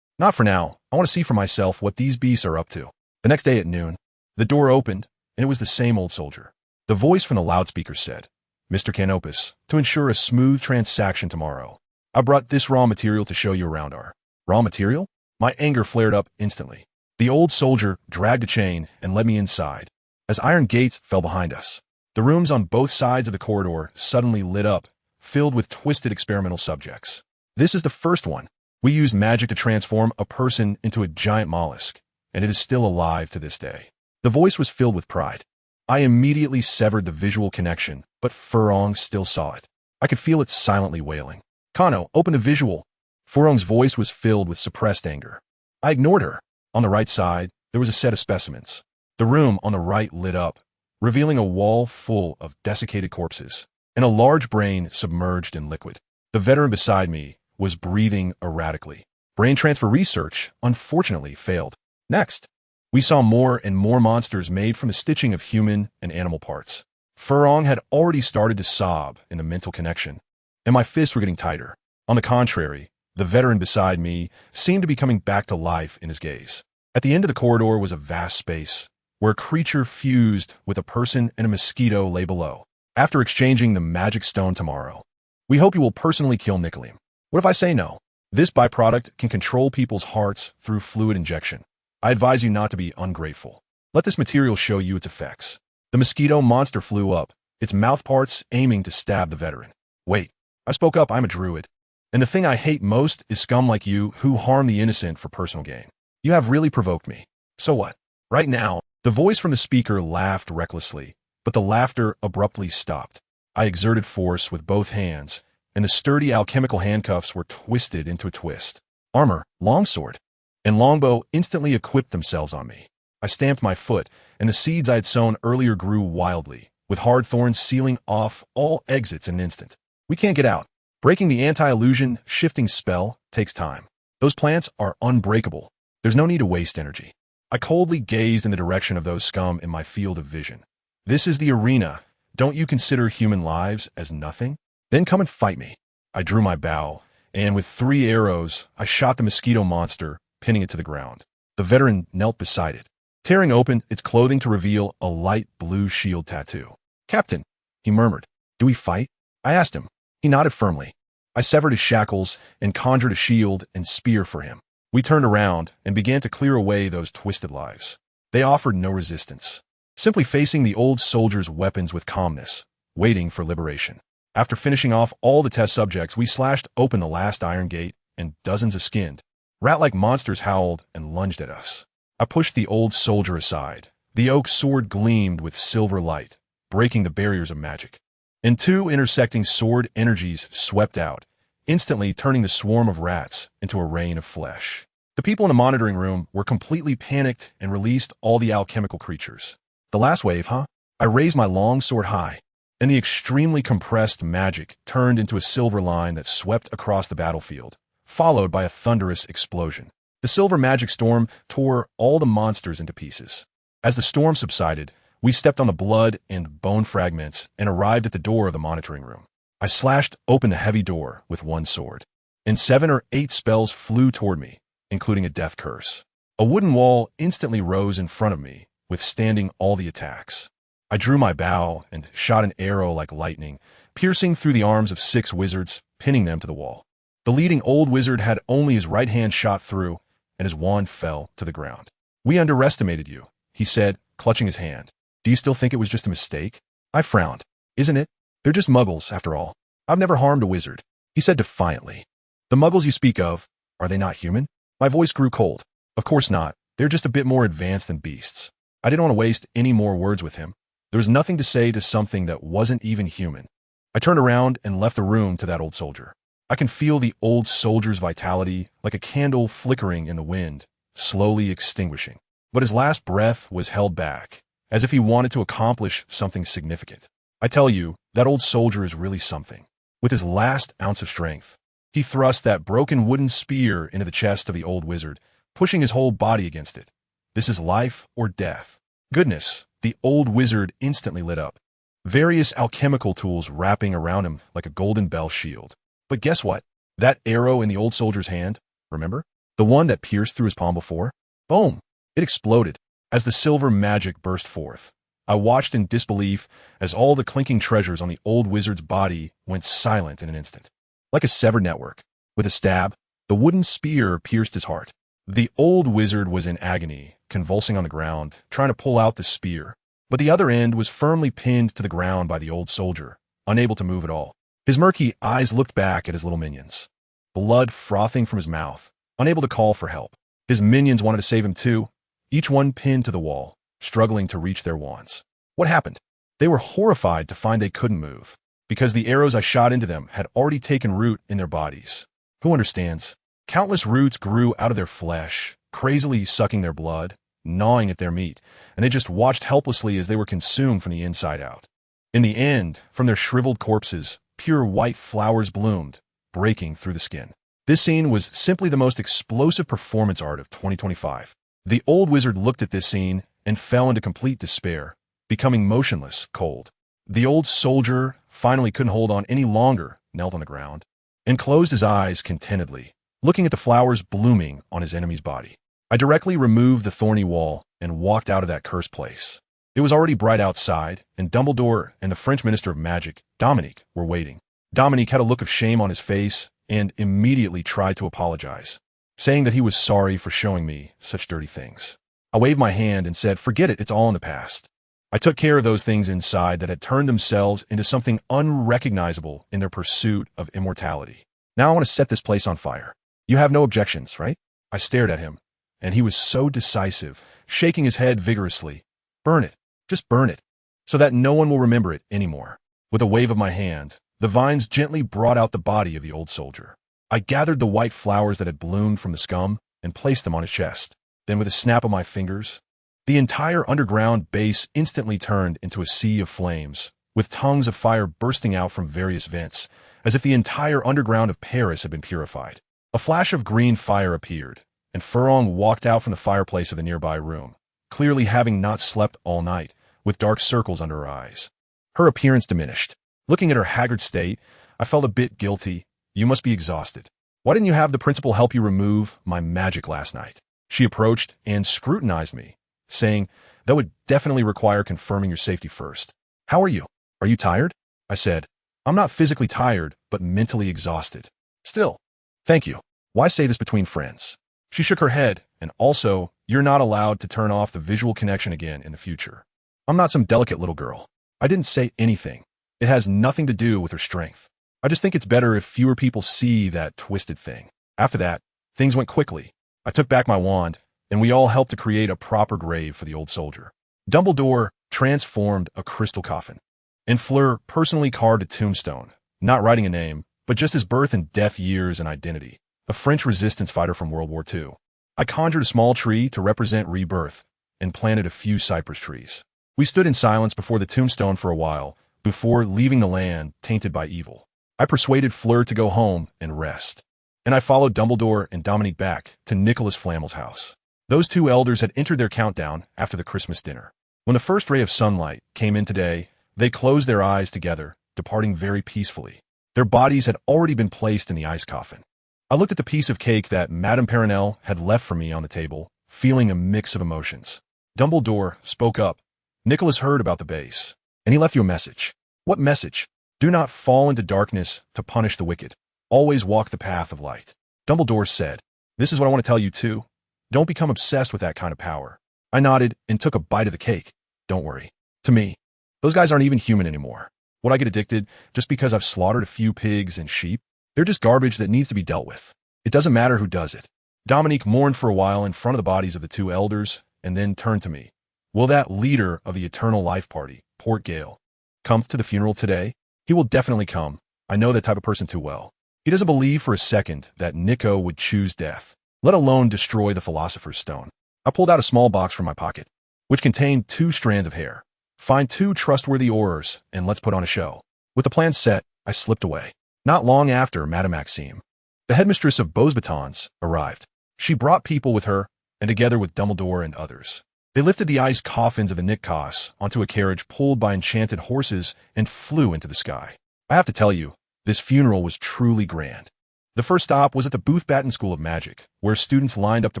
Not for now. I want to see for myself what these beasts are up to. The next day at noon, the door opened, and it was the same old soldier. The voice from the loudspeaker said, "Mr. Canopus, to ensure a smooth transaction tomorrow, I brought this raw material to show you around our..." Raw material? My anger flared up instantly. The old soldier dragged a chain and led me inside, as iron gates fell behind us. The rooms on both sides of the corridor suddenly lit up, filled with twisted experimental subjects. This is the first one. We used magic to transform a person into a giant mollusk, and it is still alive to this day. The voice was filled with pride. I immediately severed the visual connection, but fromOak still saw it. I could feel it silently wailing. "Kano, open the visual." fromOak's voice was filled with suppressed anger. I ignored her. On the right side, there was a set of specimens. The room on the right lit up, revealing a wall full of desiccated corpses, and a large brain submerged in liquid. The veteran beside me was breathing erratically. Brain transfer research, unfortunately, failed. Next, we saw more and more monsters made from the stitching of human and animal parts. fromOak had already started to sob in the mental connection, and my fists were getting tighter. On the contrary, The veteran beside me seemed to be coming back to life in his gaze. At the end of the corridor was a vast space, where a creature fused with a person and a mosquito lay below. After exchanging the magic stone tomorrow, we hope you will personally kill Nicolium. What if I say no? This byproduct can control people's hearts through fluid injection. I advise you not to be ungrateful. Let this material show you its effects. The mosquito monster flew up, its mouthparts aiming to stab the veteran. Wait, I spoke up, I'm a druid. And the thing I hate most is scum like you who harm the innocent for personal gain. You have really provoked me. So what? Right now, the voice from the speaker laughed recklessly, but the laughter abruptly stopped. I exerted force with both hands, and the sturdy alchemical handcuffs were twisted into a twist. Armor, longsword, and longbow instantly equipped themselves on me. I stamped my foot, and the seeds I had sown earlier grew wildly, with hard thorns sealing off all exits in an instant. We can't get out. Breaking the anti-illusion shifting spell takes time. Those plants are unbreakable. There's no need to waste energy. I coldly gazed in the direction of those scum in my field of vision. This is the arena. Don't you consider human lives as nothing? Then come and fight me. I drew my bow, and with 3 arrows, I shot the mosquito monster, pinning it to the ground. The veteran knelt beside it, tearing open its clothing to reveal a light blue shield tattoo. Captain, he murmured. Do we fight? I asked him. He nodded firmly. I severed his shackles and conjured a shield and spear for him. We turned around and began to clear away those twisted lives. They offered no resistance, simply facing the old soldier's weapons with calmness, waiting for liberation. After finishing off all the test subjects, we slashed open the last iron gate, and dozens of skinned, rat-like monsters howled and lunged at us. I pushed the old soldier aside. The oak sword gleamed with silver light, breaking the barriers of magic. And 2 intersecting sword energies swept out, instantly turning the swarm of rats into a rain of flesh. The people in the monitoring room were completely panicked and released all the alchemical creatures. The last wave, huh? I raised my long sword high, and the extremely compressed magic turned into a silver line that swept across the battlefield, followed by a thunderous explosion. The silver magic storm tore all the monsters into pieces. As the storm subsided, we stepped on the blood and bone fragments and arrived at the door of the monitoring room. I slashed open the heavy door with one sword, and 7 or 8 spells flew toward me, including a death curse. A wooden wall instantly rose in front of me, withstanding all the attacks. I drew my bow and shot an arrow like lightning, piercing through the arms of 6 wizards, pinning them to the wall. The leading old wizard had only his right hand shot through, and his wand fell to the ground. We underestimated you, he said, clutching his hand. Do you still think it was just a mistake? I frowned. Isn't it? They're just muggles, after all. I've never harmed a wizard, he said defiantly. The muggles you speak of, are they not human? My voice grew cold. Of course not. They're just a bit more advanced than beasts. I didn't want to waste any more words with him. There was nothing to say to something that wasn't even human. I turned around and left the room to that old soldier. I can feel the old soldier's vitality like a candle flickering in the wind, slowly extinguishing. But his last breath was held back, as if he wanted to accomplish something significant. I tell you, that old soldier is really something. With his last ounce of strength, he thrust that broken wooden spear into the chest of the old wizard, pushing his whole body against it. This is life or death. Goodness, the old wizard instantly lit up, various alchemical tools wrapping around him like a golden bell shield. But guess what? That arrow in the old soldier's hand, remember? The one that pierced through his palm before? Boom! It exploded as the silver magic burst forth. I watched in disbelief as all the clinking treasures on the old wizard's body went silent in an instant. Like a severed network. With a stab, the wooden spear pierced his heart. The old wizard was in agony, convulsing on the ground, trying to pull out the spear. But the other end was firmly pinned to the ground by the old soldier, unable to move at all. His murky eyes looked back at his little minions, blood frothing from his mouth, unable to call for help. His minions wanted to save him too, each one pinned to the wall, struggling to reach their wands. What happened? They were horrified to find they couldn't move, because the arrows I shot into them had already taken root in their bodies. Who understands? Countless roots grew out of their flesh, crazily sucking their blood, gnawing at their meat, and they just watched helplessly as they were consumed from the inside out. In the end, from their shriveled corpses, pure white flowers bloomed, breaking through the skin. This scene was simply the most explosive performance art of 2025. The old wizard looked at this scene and fell into complete despair, becoming motionless, cold. The old soldier finally couldn't hold on any longer, knelt on the ground, and closed his eyes contentedly, looking at the flowers blooming on his enemy's body. I directly removed the thorny wall and walked out of that cursed place. It was already bright outside, and Dumbledore and the French Minister of Magic, Dominique, were waiting. Dominique had a look of shame on his face and immediately tried to apologize, saying that he was sorry for showing me such dirty things. I waved my hand and said, "Forget it, it's all in the past." I took care of those things inside that had turned themselves into something unrecognizable in their pursuit of immortality. Now I want to set this place on fire. You have no objections, right? I stared at him, and he was so decisive, shaking his head vigorously. Burn it. Just burn it, so that no one will remember it anymore. With a wave of my hand, the vines gently brought out the body of the old soldier. I gathered the white flowers that had bloomed from the scum and placed them on his chest. Then with a snap of my fingers, the entire underground base instantly turned into a sea of flames, with tongues of fire bursting out from various vents, as if the entire underground of Paris had been purified. A flash of green fire appeared, and fromOak walked out from the fireplace of the nearby room, clearly having not slept all night, with dark circles under her eyes. Her appearance diminished. Looking at her haggard state, I felt a bit guilty. "You must be exhausted. Why didn't you have the principal help you remove my magic last night?" She approached and scrutinized me, saying, "That would definitely require confirming your safety first. How are you? Are you tired?" I said, "I'm not physically tired, but mentally exhausted." "Still, thank you. Why say this between friends?" She shook her head, and also, "You're not allowed to turn off the visual connection again in the future. I'm not some delicate little girl." I didn't say anything. It has nothing to do with her strength. I just think it's better if fewer people see that twisted thing. After that, things went quickly. I took back my wand, and we all helped to create a proper grave for the old soldier. Dumbledore transformed a crystal coffin, and Fleur personally carved a tombstone, not writing a name, but just his birth and death years and identity, a French resistance fighter from World War II. I conjured a small tree to represent rebirth and planted a few cypress trees. We stood in silence before the tombstone for a while, before leaving the land tainted by evil. I persuaded Fleur to go home and rest, and I followed Dumbledore and Dominique back to Nicholas Flamel's house. Those two elders had entered their countdown after the Christmas dinner. When the first ray of sunlight came in today, they closed their eyes together, departing very peacefully. Their bodies had already been placed in the ice coffin. I looked at the piece of cake that Madame Perronel had left for me on the table, feeling a mix of emotions. Dumbledore spoke up. "Nicholas heard about the base, and he left you a message." "What message?" "Do not fall into darkness to punish the wicked. Always walk the path of light." Dumbledore said, "This is what I want to tell you too. Don't become obsessed with that kind of power." I nodded and took a bite of the cake. "Don't worry. To me, those guys aren't even human anymore. Would I get addicted just because I've slaughtered a few pigs and sheep? They're just garbage that needs to be dealt with. It doesn't matter who does it." Dominique mourned for a while in front of the bodies of the two elders and then turned to me. "Will that leader of the Eternal Life Party, Port Gale, come to the funeral today?" "He will definitely come. I know that type of person too well. He doesn't believe for a second that Nico would choose death, let alone destroy the Philosopher's Stone." I pulled out a small box from my pocket, which contained 2 strands of hair. "Find 2 trustworthy aurors, and let's put on a show." With the plan set, I slipped away. Not long after, Madame Maxime, the headmistress of Beauxbatons, arrived. She brought people with her, and together with Dumbledore and others, they lifted the ice coffins of the Nickos onto a carriage pulled by enchanted horses and flew into the sky. I have to tell you, this funeral was truly grand. The first stop was at the Beauxbatons School of Magic, where students lined up to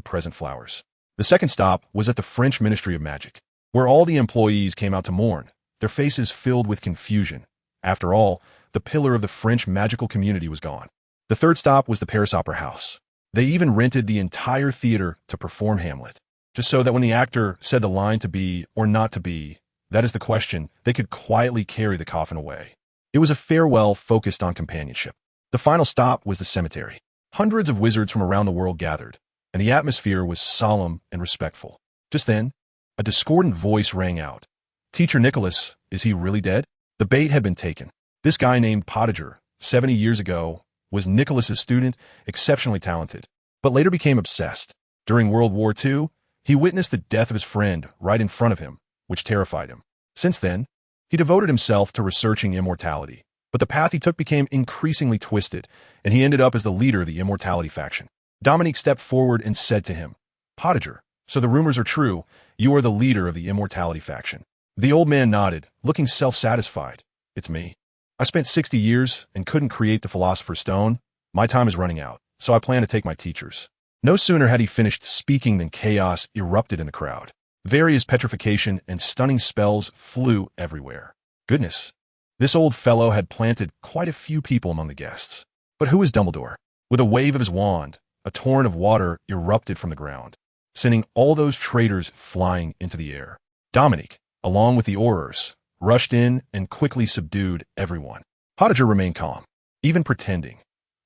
present flowers. The second stop was at the French Ministry of Magic, where all the employees came out to mourn, their faces filled with confusion. After all, the pillar of the French magical community was gone. The third stop was the Paris Opera House. They even rented the entire theater to perform Hamlet, just so that when the actor said the line to be or not to be, that is the question, they could quietly carry the coffin away. It was a farewell focused on companionship. The final stop was the cemetery. Hundreds of wizards from around the world gathered, and the atmosphere was solemn and respectful. Just then, a discordant voice rang out. "Teacher Nicholas, is he really dead?" The bait had been taken. This guy named Pottinger, 70 years ago, was Nicholas's student, exceptionally talented, but later became obsessed. During World War II, he witnessed the death of his friend right in front of him, which terrified him. Since then, he devoted himself to researching immortality, but the path he took became increasingly twisted, and he ended up as the leader of the immortality faction. Dominique stepped forward and said to him, "Pottinger, so the rumors are true, you are the leader of the immortality faction." The old man nodded, looking self-satisfied. "It's me. I spent 60 years and couldn't create the Philosopher's Stone. My time is running out, so I plan to take my teachers. No sooner had he finished speaking than chaos erupted in the crowd. Various petrification and stunning spells flew everywhere. Goodness, this old fellow had planted quite a few people among the guests. But who is Dumbledore? With a wave of his wand, a torrent of water erupted from the ground, sending all those traitors flying into the air. Dominic, along with the Aurors, rushed in and quickly subdued everyone. Potager remained calm, even pretending.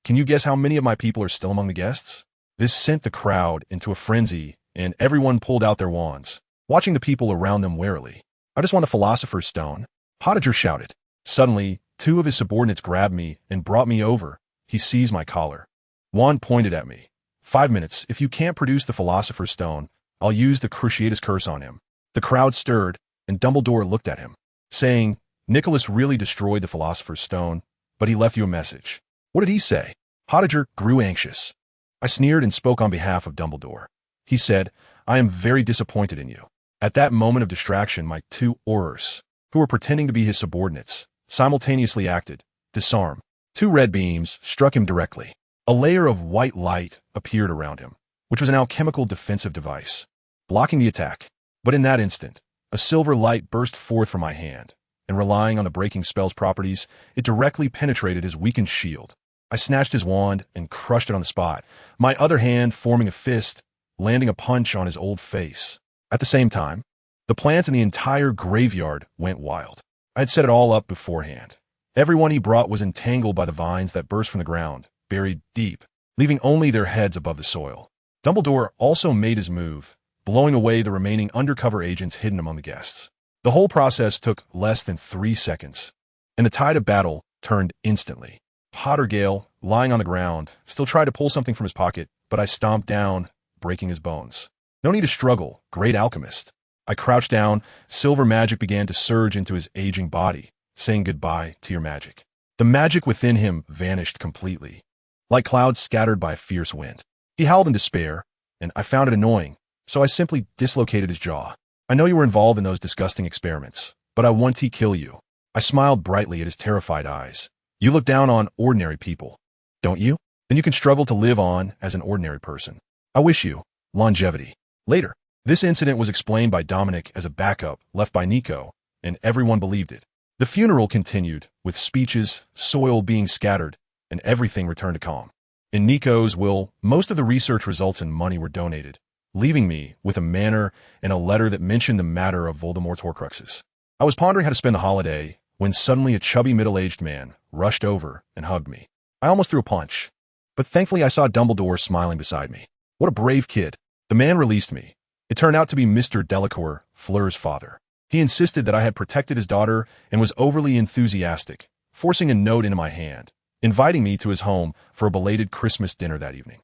Can you guess how many of my people are still among the guests? This sent the crowd into a frenzy, and everyone pulled out their wands, watching the people around them warily. I just want the Philosopher's Stone, Potager shouted. Suddenly, two of his subordinates grabbed me and brought me over. He seized my collar. Wand pointed at me. 5 minutes. If you can't produce the Philosopher's Stone, I'll use the Cruciatus Curse on him. The crowd stirred, and Dumbledore looked at him, saying, Nicholas really destroyed the Philosopher's Stone, but he left you a message. What did he say? Potager grew anxious. I sneered and spoke on behalf of Dumbledore. He said, I am very disappointed in you. At that moment of distraction, my two Aurors, who were pretending to be his subordinates, simultaneously acted. Disarm. 2 red beams struck him directly. A layer of white light appeared around him, which was an alchemical defensive device, blocking the attack. But in that instant, a silver light burst forth from my hand, and relying on the breaking spell's properties, it directly penetrated his weakened shield. I snatched his wand and crushed it on the spot, my other hand forming a fist, landing a punch on his old face. At the same time, the plants in the entire graveyard went wild. I had set it all up beforehand. Everyone he brought was entangled by the vines that burst from the ground, buried deep, leaving only their heads above the soil. Dumbledore also made his move, blowing away the remaining undercover agents hidden among the guests. The whole process took less than 3 seconds, and the tide of battle turned instantly. Pottergale, lying on the ground, still tried to pull something from his pocket, but I stomped down, breaking his bones. No need to struggle, great alchemist. I crouched down, silver magic began to surge into his aging body, saying goodbye to your magic. The magic within him vanished completely, like clouds scattered by a fierce wind. He howled in despair, and I found it annoying, so I simply dislocated his jaw. I know you were involved in those disgusting experiments, but I want to kill you. I smiled brightly at his terrified eyes. You look down on ordinary people, don't you? Then you can struggle to live on as an ordinary person. I wish you longevity. Later, this incident was explained by Dominic as a backup left by Nico, and everyone believed it. The funeral continued, with speeches, soil being scattered, and everything returned to calm. In Nico's will, most of the research results and money were donated, leaving me with a manor and a letter that mentioned the matter of Voldemort's Horcruxes. I was pondering how to spend the holiday when suddenly a chubby middle-aged man rushed over and hugged me. I almost threw a punch, but thankfully I saw Dumbledore smiling beside me. What a brave kid. The man released me. It turned out to be Mr. Delacour, Fleur's father. He insisted that I had protected his daughter and was overly enthusiastic, forcing a note into my hand, inviting me to his home for a belated Christmas dinner that evening.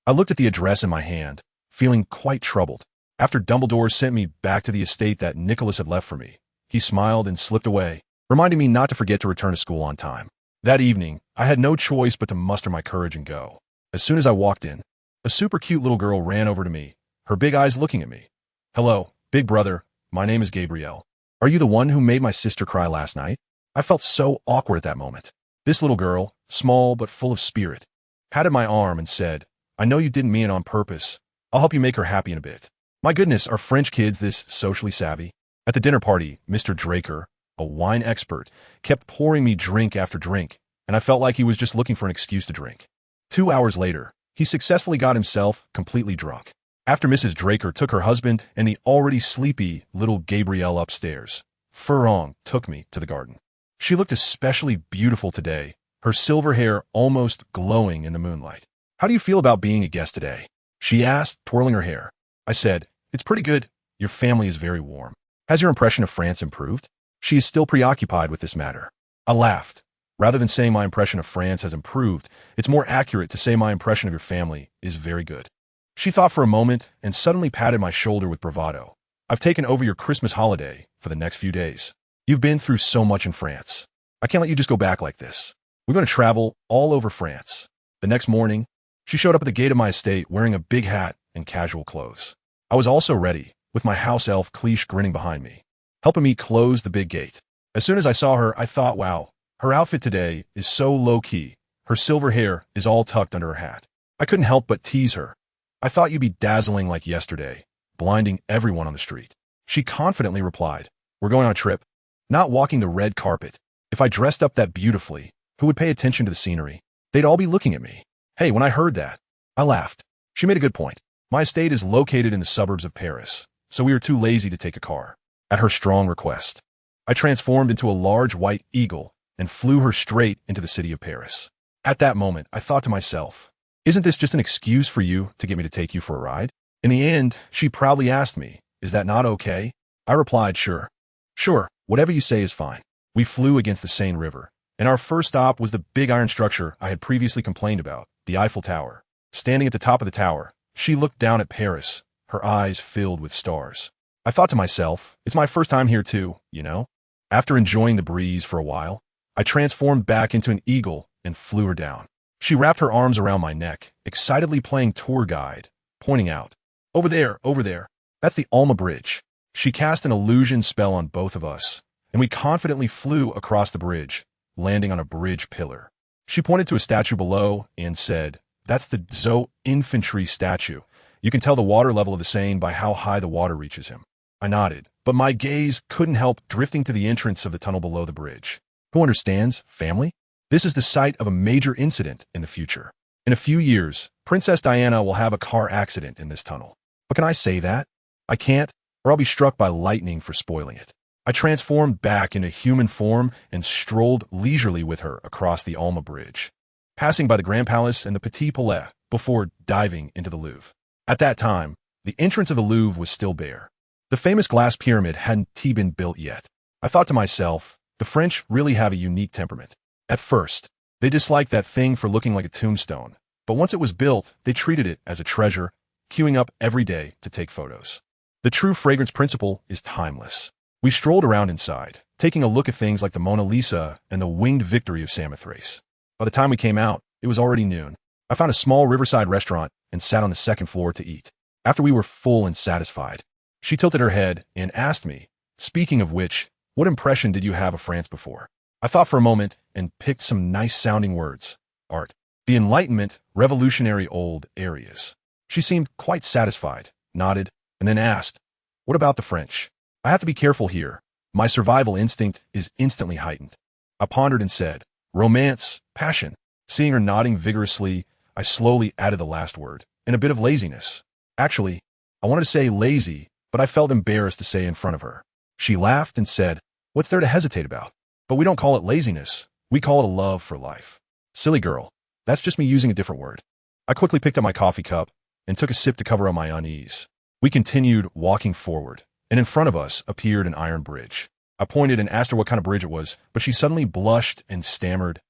I looked at the address in my hand, feeling quite troubled. After Dumbledore sent me back to the estate that Nicholas had left for me, he smiled and slipped away, reminding me not to forget to return to school on time. That evening, I had no choice but to muster my courage and go. As soon as I walked in, a super cute little girl ran over to me, her big eyes looking at me. Hello, big brother, my name is Gabrielle. Are you the one who made my sister cry last night? I felt so awkward at that moment. This little girl, small but full of spirit, patted my arm and said, I know you didn't mean it on purpose. I'll help you make her happy in a bit. My goodness, are French kids this socially savvy? At the dinner party, Mr. Draker, a wine expert, kept pouring me drink after drink, and I felt like he was just looking for an excuse to drink. 2 hours later, he successfully got himself completely drunk. After Mrs. Draker took her husband and the already sleepy little Gabrielle upstairs, fromOak took me to the garden. She looked especially beautiful today, her silver hair almost glowing in the moonlight. How do you feel about being a guest today? She asked, twirling her hair. I said, it's pretty good. Your family is very warm. Has your impression of France improved? She is still preoccupied with this matter. I laughed. Rather than saying my impression of France has improved, it's more accurate to say my impression of your family is very good. She thought for a moment and suddenly patted my shoulder with bravado. I've taken over your Christmas holiday for the next few days. You've been through so much in France. I can't let you just go back like this. We're going to travel all over France. The next morning, she showed up at the gate of my estate wearing a big hat and casual clothes. I was also ready, with my house elf Cleesh grinning behind me, helping me close the big gate. As soon as I saw her, I thought, wow, her outfit today is so low-key. Her silver hair is all tucked under her hat. I couldn't help but tease her. I thought you'd be dazzling like yesterday, blinding everyone on the street. She confidently replied, we're going on a trip, not walking the red carpet. If I dressed up that beautifully, who would pay attention to the scenery? They'd all be looking at me. Hey, when I heard that, I laughed. She made a good point. My estate is located in the suburbs of Paris, so we were too lazy to take a car. At her strong request, I transformed into a large white eagle and flew her straight into the city of Paris. At that moment, I thought to myself, isn't this just an excuse for you to get me to take you for a ride? In the end, she proudly asked me, is that not okay? I replied, sure. Sure, whatever you say is fine. We flew against the Seine River, and our first stop was the big iron structure I had previously complained about, the Eiffel Tower. Standing at the top of the tower, she looked down at Paris, her eyes filled with stars. I thought to myself, it's my first time here too, you know? After enjoying the breeze for a while, I transformed back into an eagle and flew her down. She wrapped her arms around my neck, excitedly playing tour guide, pointing out, over there, that's the Alma Bridge. She cast an illusion spell on both of us, and we confidently flew across the bridge, landing on a bridge pillar. She pointed to a statue below and said, that's the Zo infantry statue. You can tell the water level of the Seine by how high the water reaches him. I nodded, but my gaze couldn't help drifting to the entrance of the tunnel below the bridge. Who understands, family? This is the site of a major incident in the future. In a few years, Princess Diana will have a car accident in this tunnel. But can I say that? I can't, or I'll be struck by lightning for spoiling it. I transformed back into human form and strolled leisurely with her across the Alma Bridge, passing by the Grand Palace and the Petit Palais before diving into the Louvre. At that time, the entrance of the Louvre was still bare. The famous glass pyramid hadn't been built yet. I thought to myself, the French really have a unique temperament. At first, they disliked that thing for looking like a tombstone, but once it was built, they treated it as a treasure, queuing up every day to take photos. The true fragrance principle is timeless. We strolled around inside, taking a look at things like the Mona Lisa and the Winged Victory of Samothrace. By the time we came out, it was already noon. I found a small riverside restaurant and sat on the second floor to eat. After we were full and satisfied, she tilted her head and asked me, speaking of which, what impression did you have of France before? I thought for a moment and picked some nice-sounding words. Art. The Enlightenment, revolutionary old areas. She seemed quite satisfied, nodded, and then asked, what about the French? I have to be careful here. My survival instinct is instantly heightened. I pondered and said, romance, passion. Seeing her nodding vigorously, I slowly added the last word, and a bit of laziness. Actually, I wanted to say lazy, but I felt embarrassed to say in front of her. She laughed and said, what's there to hesitate about? But we don't call it laziness. We call it a love for life. Silly girl. That's just me using a different word. I quickly picked up my coffee cup and took a sip to cover up my unease. We continued walking forward, and in front of us appeared an iron bridge. I pointed and asked her what kind of bridge it was, but she suddenly blushed and stammered,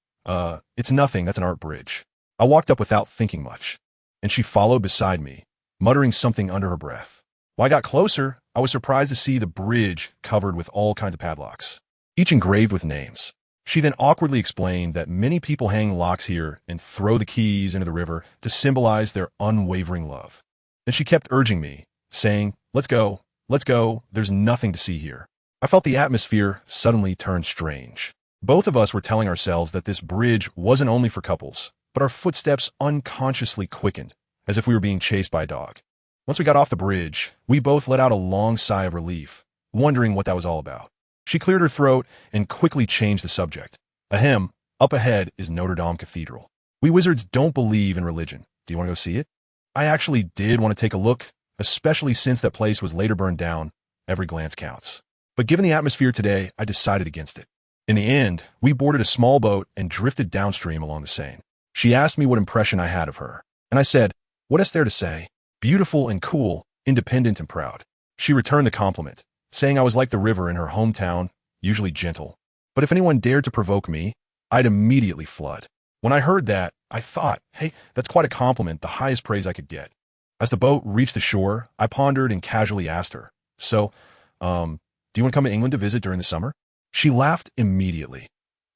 it's nothing, that's an art bridge. I walked up without thinking much, and she followed beside me, muttering something under her breath. When I got closer, I was surprised to see the bridge covered with all kinds of padlocks, each engraved with names. She then awkwardly explained that many people hang locks here and throw the keys into the river to symbolize their unwavering love. Then she kept urging me, saying, let's go, there's nothing to see here. I felt the atmosphere suddenly turn strange. Both of us were telling ourselves that this bridge wasn't only for couples, but our footsteps unconsciously quickened, as if we were being chased by a dog. Once we got off the bridge, we both let out a long sigh of relief, wondering what that was all about. She cleared her throat and quickly changed the subject. Ahem, up ahead is Notre Dame Cathedral. We wizards don't believe in religion. Do you want to go see it? I actually did want to take a look, especially since that place was later burned down. Every glance counts. But given the atmosphere today, I decided against it. In the end, we boarded a small boat and drifted downstream along the Seine. She asked me what impression I had of her, and I said, what is there to say? Beautiful and cool, independent and proud. She returned the compliment, saying I was like the river in her hometown, usually gentle. But if anyone dared to provoke me, I'd immediately flood. When I heard that, I thought, hey, that's quite a compliment, the highest praise I could get. As the boat reached the shore, I pondered and casually asked her, so, do you want to come to England to visit during the summer? She laughed immediately.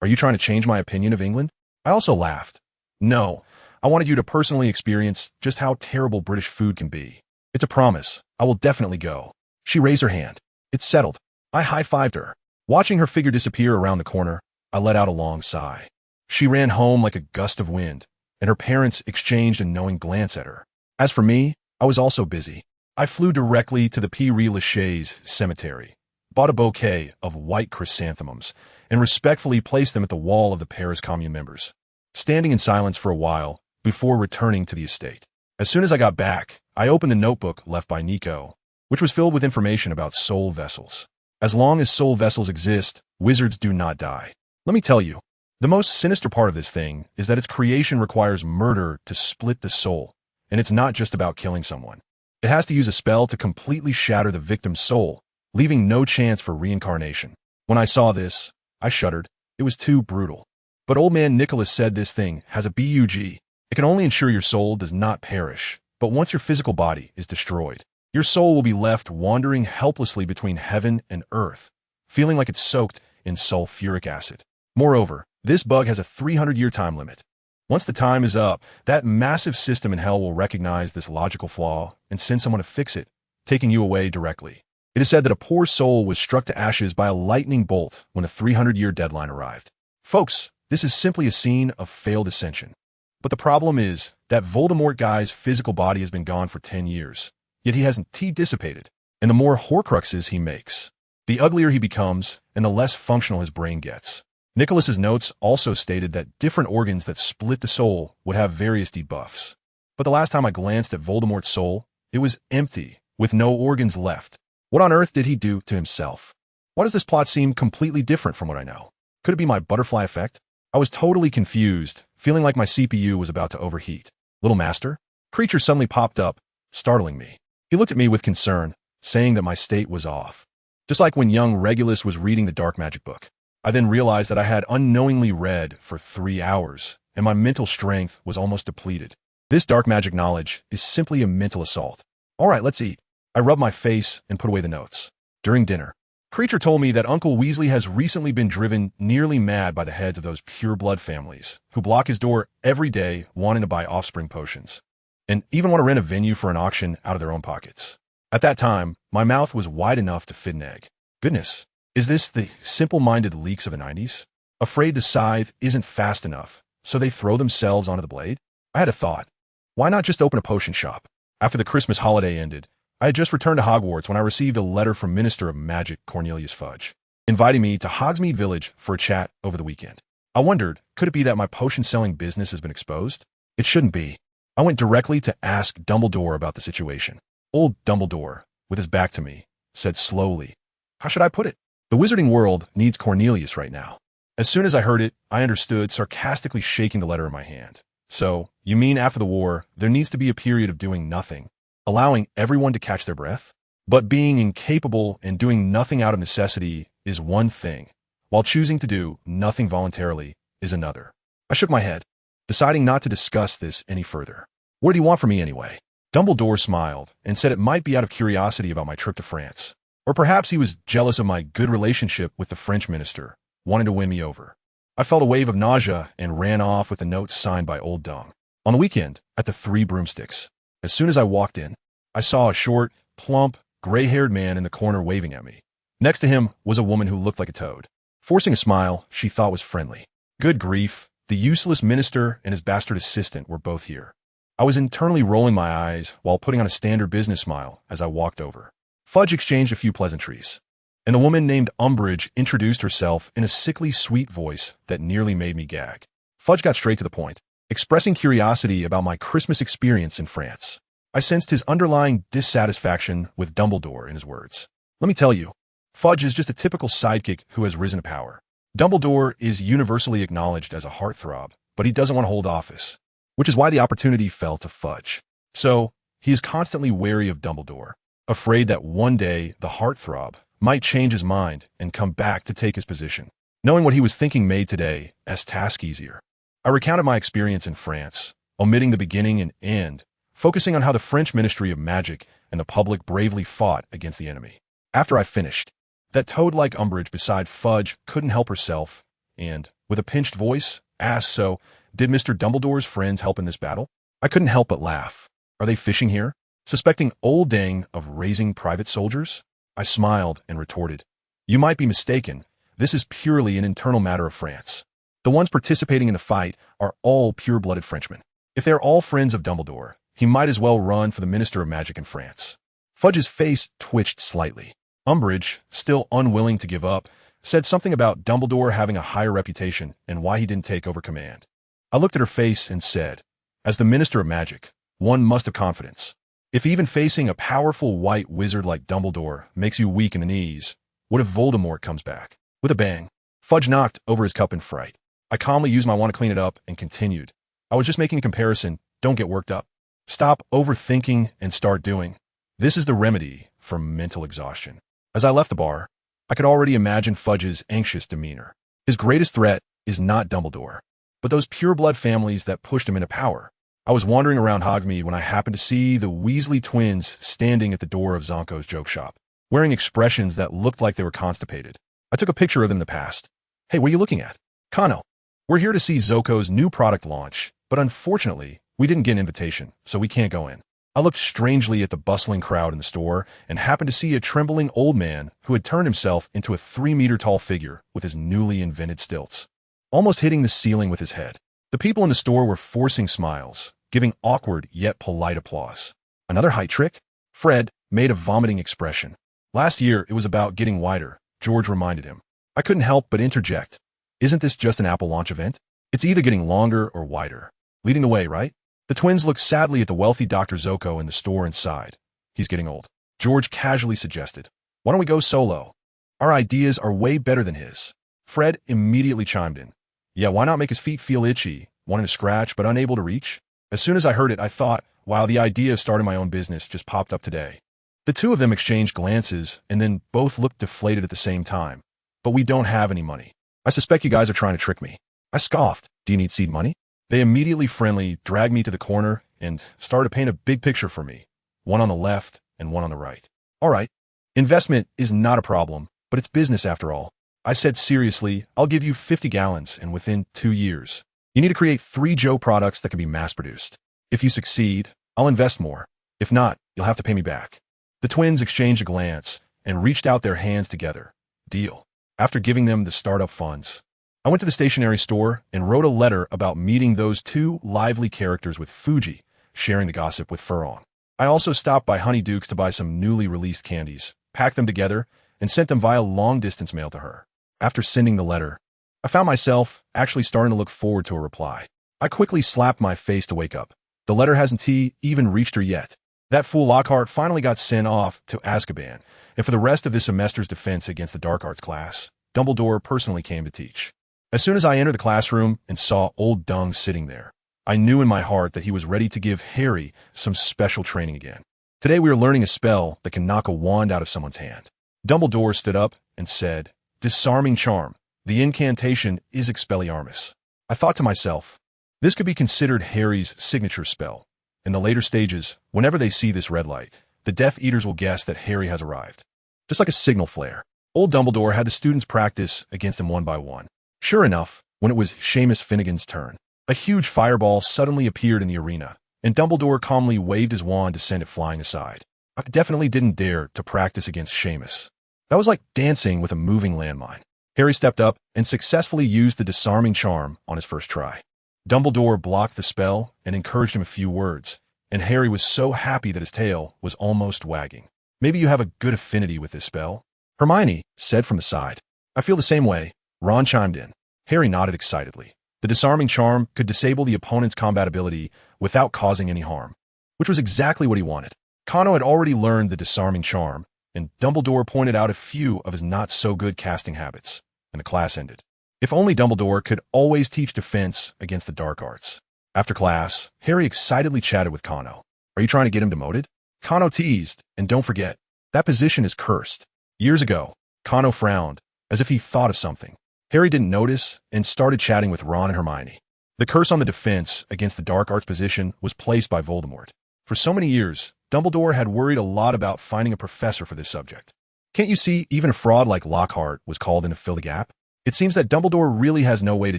Are you trying to change my opinion of England? I also laughed. No, I wanted you to personally experience just how terrible British food can be. It's a promise. I will definitely go. She raised her hand. It's settled. I high-fived her. Watching her figure disappear around the corner, I let out a long sigh. She ran home like a gust of wind, and her parents exchanged a knowing glance at her. As for me, I was also busy. I flew directly to the Père Lachaise cemetery, bought a bouquet of white chrysanthemums, and respectfully placed them at the wall of the Paris Commune members, standing in silence for a while before returning to the estate. As soon as I got back, I opened the notebook left by Nico, which was filled with information about soul vessels. As long as soul vessels exist, wizards do not die. Let me tell you, the most sinister part of this thing is that its creation requires murder to split the soul, and it's not just about killing someone. It has to use a spell to completely shatter the victim's soul, leaving no chance for reincarnation. When I saw this, I shuddered. It was too brutal. But old man Nicholas said this thing has a bug. It can only ensure your soul does not perish, but once your physical body is destroyed, your soul will be left wandering helplessly between heaven and earth, feeling like it's soaked in sulfuric acid. Moreover, this bug has a 300-year time limit. Once the time is up, that massive system in hell will recognize this logical flaw and send someone to fix it, taking you away directly. It is said that a poor soul was struck to ashes by a lightning bolt when a 300-year deadline arrived. Folks, this is simply a scene of failed ascension. But the problem is that Voldemort guy's physical body has been gone for 10 years, yet he hasn't dissipated, and the more Horcruxes he makes, the uglier he becomes and the less functional his brain gets. Nicholas's notes also stated that different organs that split the soul would have various debuffs. But the last time I glanced at Voldemort's soul, it was empty, with no organs left. What on earth did he do to himself? Why does this plot seem completely different from what I know? Could it be my butterfly effect? I was totally confused, feeling like my CPU was about to overheat. Little Master? Creature suddenly popped up, startling me. He looked at me with concern, saying that my state was off. Just like when young Regulus was reading the dark magic book. I then realized that I had unknowingly read for 3 hours, and my mental strength was almost depleted. This dark magic knowledge is simply a mental assault. All right, let's eat. I rubbed my face and put away the notes. During dinner, Creature told me that Uncle Weasley has recently been driven nearly mad by the heads of those pure-blood families who block his door every day wanting to buy offspring potions, and even want to rent a venue for an auction out of their own pockets. At that time, my mouth was wide enough to fit an egg. Goodness. Is this the simple-minded leaks of the 90s? Afraid the scythe isn't fast enough, so they throw themselves onto the blade? I had a thought. Why not just open a potion shop? After the Christmas holiday ended, I had just returned to Hogwarts when I received a letter from Minister of Magic Cornelius Fudge, inviting me to Hogsmeade Village for a chat over the weekend. I wondered, could it be that my potion-selling business has been exposed? It shouldn't be. I went directly to ask Dumbledore about the situation. Old Dumbledore, with his back to me, said slowly, "How should I put it? The wizarding world needs Cornelius right now." As soon as I heard it, I understood, sarcastically shaking the letter in my hand. So, you mean after the war, there needs to be a period of doing nothing, allowing everyone to catch their breath? But being incapable and doing nothing out of necessity is one thing, while choosing to do nothing voluntarily is another. I shook my head, deciding not to discuss this any further. What did he want from me anyway? Dumbledore smiled and said it might be out of curiosity about my trip to France. Or perhaps he was jealous of my good relationship with the French minister, wanting to win me over. I felt a wave of nausea and ran off with a note signed by Old Dung. On the weekend, at the Three Broomsticks, as soon as I walked in, I saw a short, plump, gray-haired man in the corner waving at me. Next to him was a woman who looked like a toad. Forcing a smile she thought was friendly. Good grief, the useless minister and his bastard assistant were both here. I was internally rolling my eyes while putting on a standard business smile as I walked over. Fudge exchanged a few pleasantries, and a woman named Umbridge introduced herself in a sickly sweet voice that nearly made me gag. Fudge got straight to the point, expressing curiosity about my Christmas experience in France. I sensed his underlying dissatisfaction with Dumbledore in his words. Let me tell you, Fudge is just a typical sidekick who has risen to power. Dumbledore is universally acknowledged as a heartthrob, but he doesn't want to hold office, which is why the opportunity fell to Fudge. So, he is constantly wary of Dumbledore, afraid that one day the heartthrob might change his mind and come back to take his position. Knowing what he was thinking made today's task easier. I recounted my experience in France, omitting the beginning and end, focusing on how the French Ministry of Magic and the public bravely fought against the enemy. After I finished, that toad-like Umbridge beside Fudge couldn't help herself, and, with a pinched voice, asked, "So, did Mr. Dumbledore's friends help in this battle?" I couldn't help but laugh. Are they fishing here? Suspecting Old Dang of raising private soldiers? I smiled and retorted, "You might be mistaken. This is purely an internal matter of France. The ones participating in the fight are all pure-blooded Frenchmen." If they're all friends of Dumbledore, he might as well run for the Minister of Magic in France. Fudge's face twitched slightly. Umbridge, still unwilling to give up, said something about Dumbledore having a higher reputation and why he didn't take over command. I looked at her face and said, as the Minister of Magic, one must have confidence. If even facing a powerful white wizard like Dumbledore makes you weak in the knees, what if Voldemort comes back? With a bang, Fudge knocked over his cup in fright. I calmly used my wand to clean it up and continued. I was just making a comparison. Don't get worked up. Stop overthinking and start doing. This is the remedy for mental exhaustion. As I left the bar, I could already imagine Fudge's anxious demeanor. His greatest threat is not Dumbledore, but those pureblood families that pushed him into power. I was wandering around Hogsmeade when I happened to see the Weasley twins standing at the door of Zonko's joke shop, wearing expressions that looked like they were constipated. I took a picture of them in the past. Hey, what are you looking at? Kano. We're here to see Zonko's new product launch, but unfortunately, we didn't get an invitation, so we can't go in. I looked strangely at the bustling crowd in the store and happened to see a trembling old man who had turned himself into a 3-meter-tall figure with his newly invented stilts, almost hitting the ceiling with his head. The people in the store were forcing smiles, giving awkward yet polite applause. Another height trick? Fred made a vomiting expression. Last year, it was about getting wider, George reminded him. I couldn't help but interject. Isn't this just an Apple launch event? It's either getting longer or wider. Leading the way, right? The twins looked sadly at the wealthy Dr. Zoko in the store and sighed. He's getting old. George casually suggested. Why don't we go solo? Our ideas are way better than his. Fred immediately chimed in. Yeah, why not make his feet feel itchy, wanting to scratch but unable to reach? As soon as I heard it, I thought, wow, the idea of starting my own business just popped up today. The two of them exchanged glances and then both looked deflated at the same time. But we don't have any money. I suspect you guys are trying to trick me. I scoffed. Do you need seed money? They immediately friendly dragged me to the corner and started to paint a big picture for me, one on the left and one on the right. All right, investment is not a problem, but it's business after all. I said seriously, I'll give you 50 gallons and within 2 years. You need to create 3 Joe products that can be mass-produced. If you succeed, I'll invest more. If not, you'll have to pay me back. The twins exchanged a glance and reached out their hands together. Deal. After giving them the startup funds, I went to the stationery store and wrote a letter about meeting those 2 lively characters with Fuji, sharing the gossip with Furlong. I also stopped by Honeyduke's to buy some newly released candies, packed them together, and sent them via long-distance mail to her. After sending the letter, I found myself actually starting to look forward to a reply. I quickly slapped my face to wake up. The letter hasn't even reached her yet. That fool Lockhart finally got sent off to Azkaban, and for the rest of this semester's defense against the dark arts class, Dumbledore personally came to teach. As soon as I entered the classroom and saw Old Dung sitting there, I knew in my heart that he was ready to give Harry some special training again. Today we are learning a spell that can knock a wand out of someone's hand. Dumbledore stood up and said, Disarming Charm. The incantation is Expelliarmus. I thought to myself, this could be considered Harry's signature spell. In the later stages, whenever they see this red light, the Death Eaters will guess that Harry has arrived. Just like a signal flare, old Dumbledore had the students practice against him one by one. Sure enough, when it was Seamus Finnegan's turn, a huge fireball suddenly appeared in the arena, and Dumbledore calmly waved his wand to send it flying aside. I definitely didn't dare to practice against Seamus. That was like dancing with a moving landmine. Harry stepped up and successfully used the disarming charm on his first try. Dumbledore blocked the spell and encouraged him a few words, and Harry was so happy that his tail was almost wagging. Maybe you have a good affinity with this spell? Hermione said from the side. I feel the same way. Ron chimed in. Harry nodded excitedly. The disarming charm could disable the opponent's combat ability without causing any harm, which was exactly what he wanted. Kano had already learned the disarming charm, and Dumbledore pointed out a few of his not-so-good casting habits, and the class ended. If only Dumbledore could always teach defense against the dark arts. After class, Harry excitedly chatted with Kano. Are you trying to get him demoted? Kano teased, and don't forget, that position is cursed. Years ago, Kano frowned, as if he thought of something. Harry didn't notice and started chatting with Ron and Hermione. The curse on the defense against the dark arts position was placed by Voldemort. For so many years, Dumbledore had worried a lot about finding a professor for this subject. Can't you see even a fraud like Lockhart was called in to fill the gap? It seems that Dumbledore really has no way to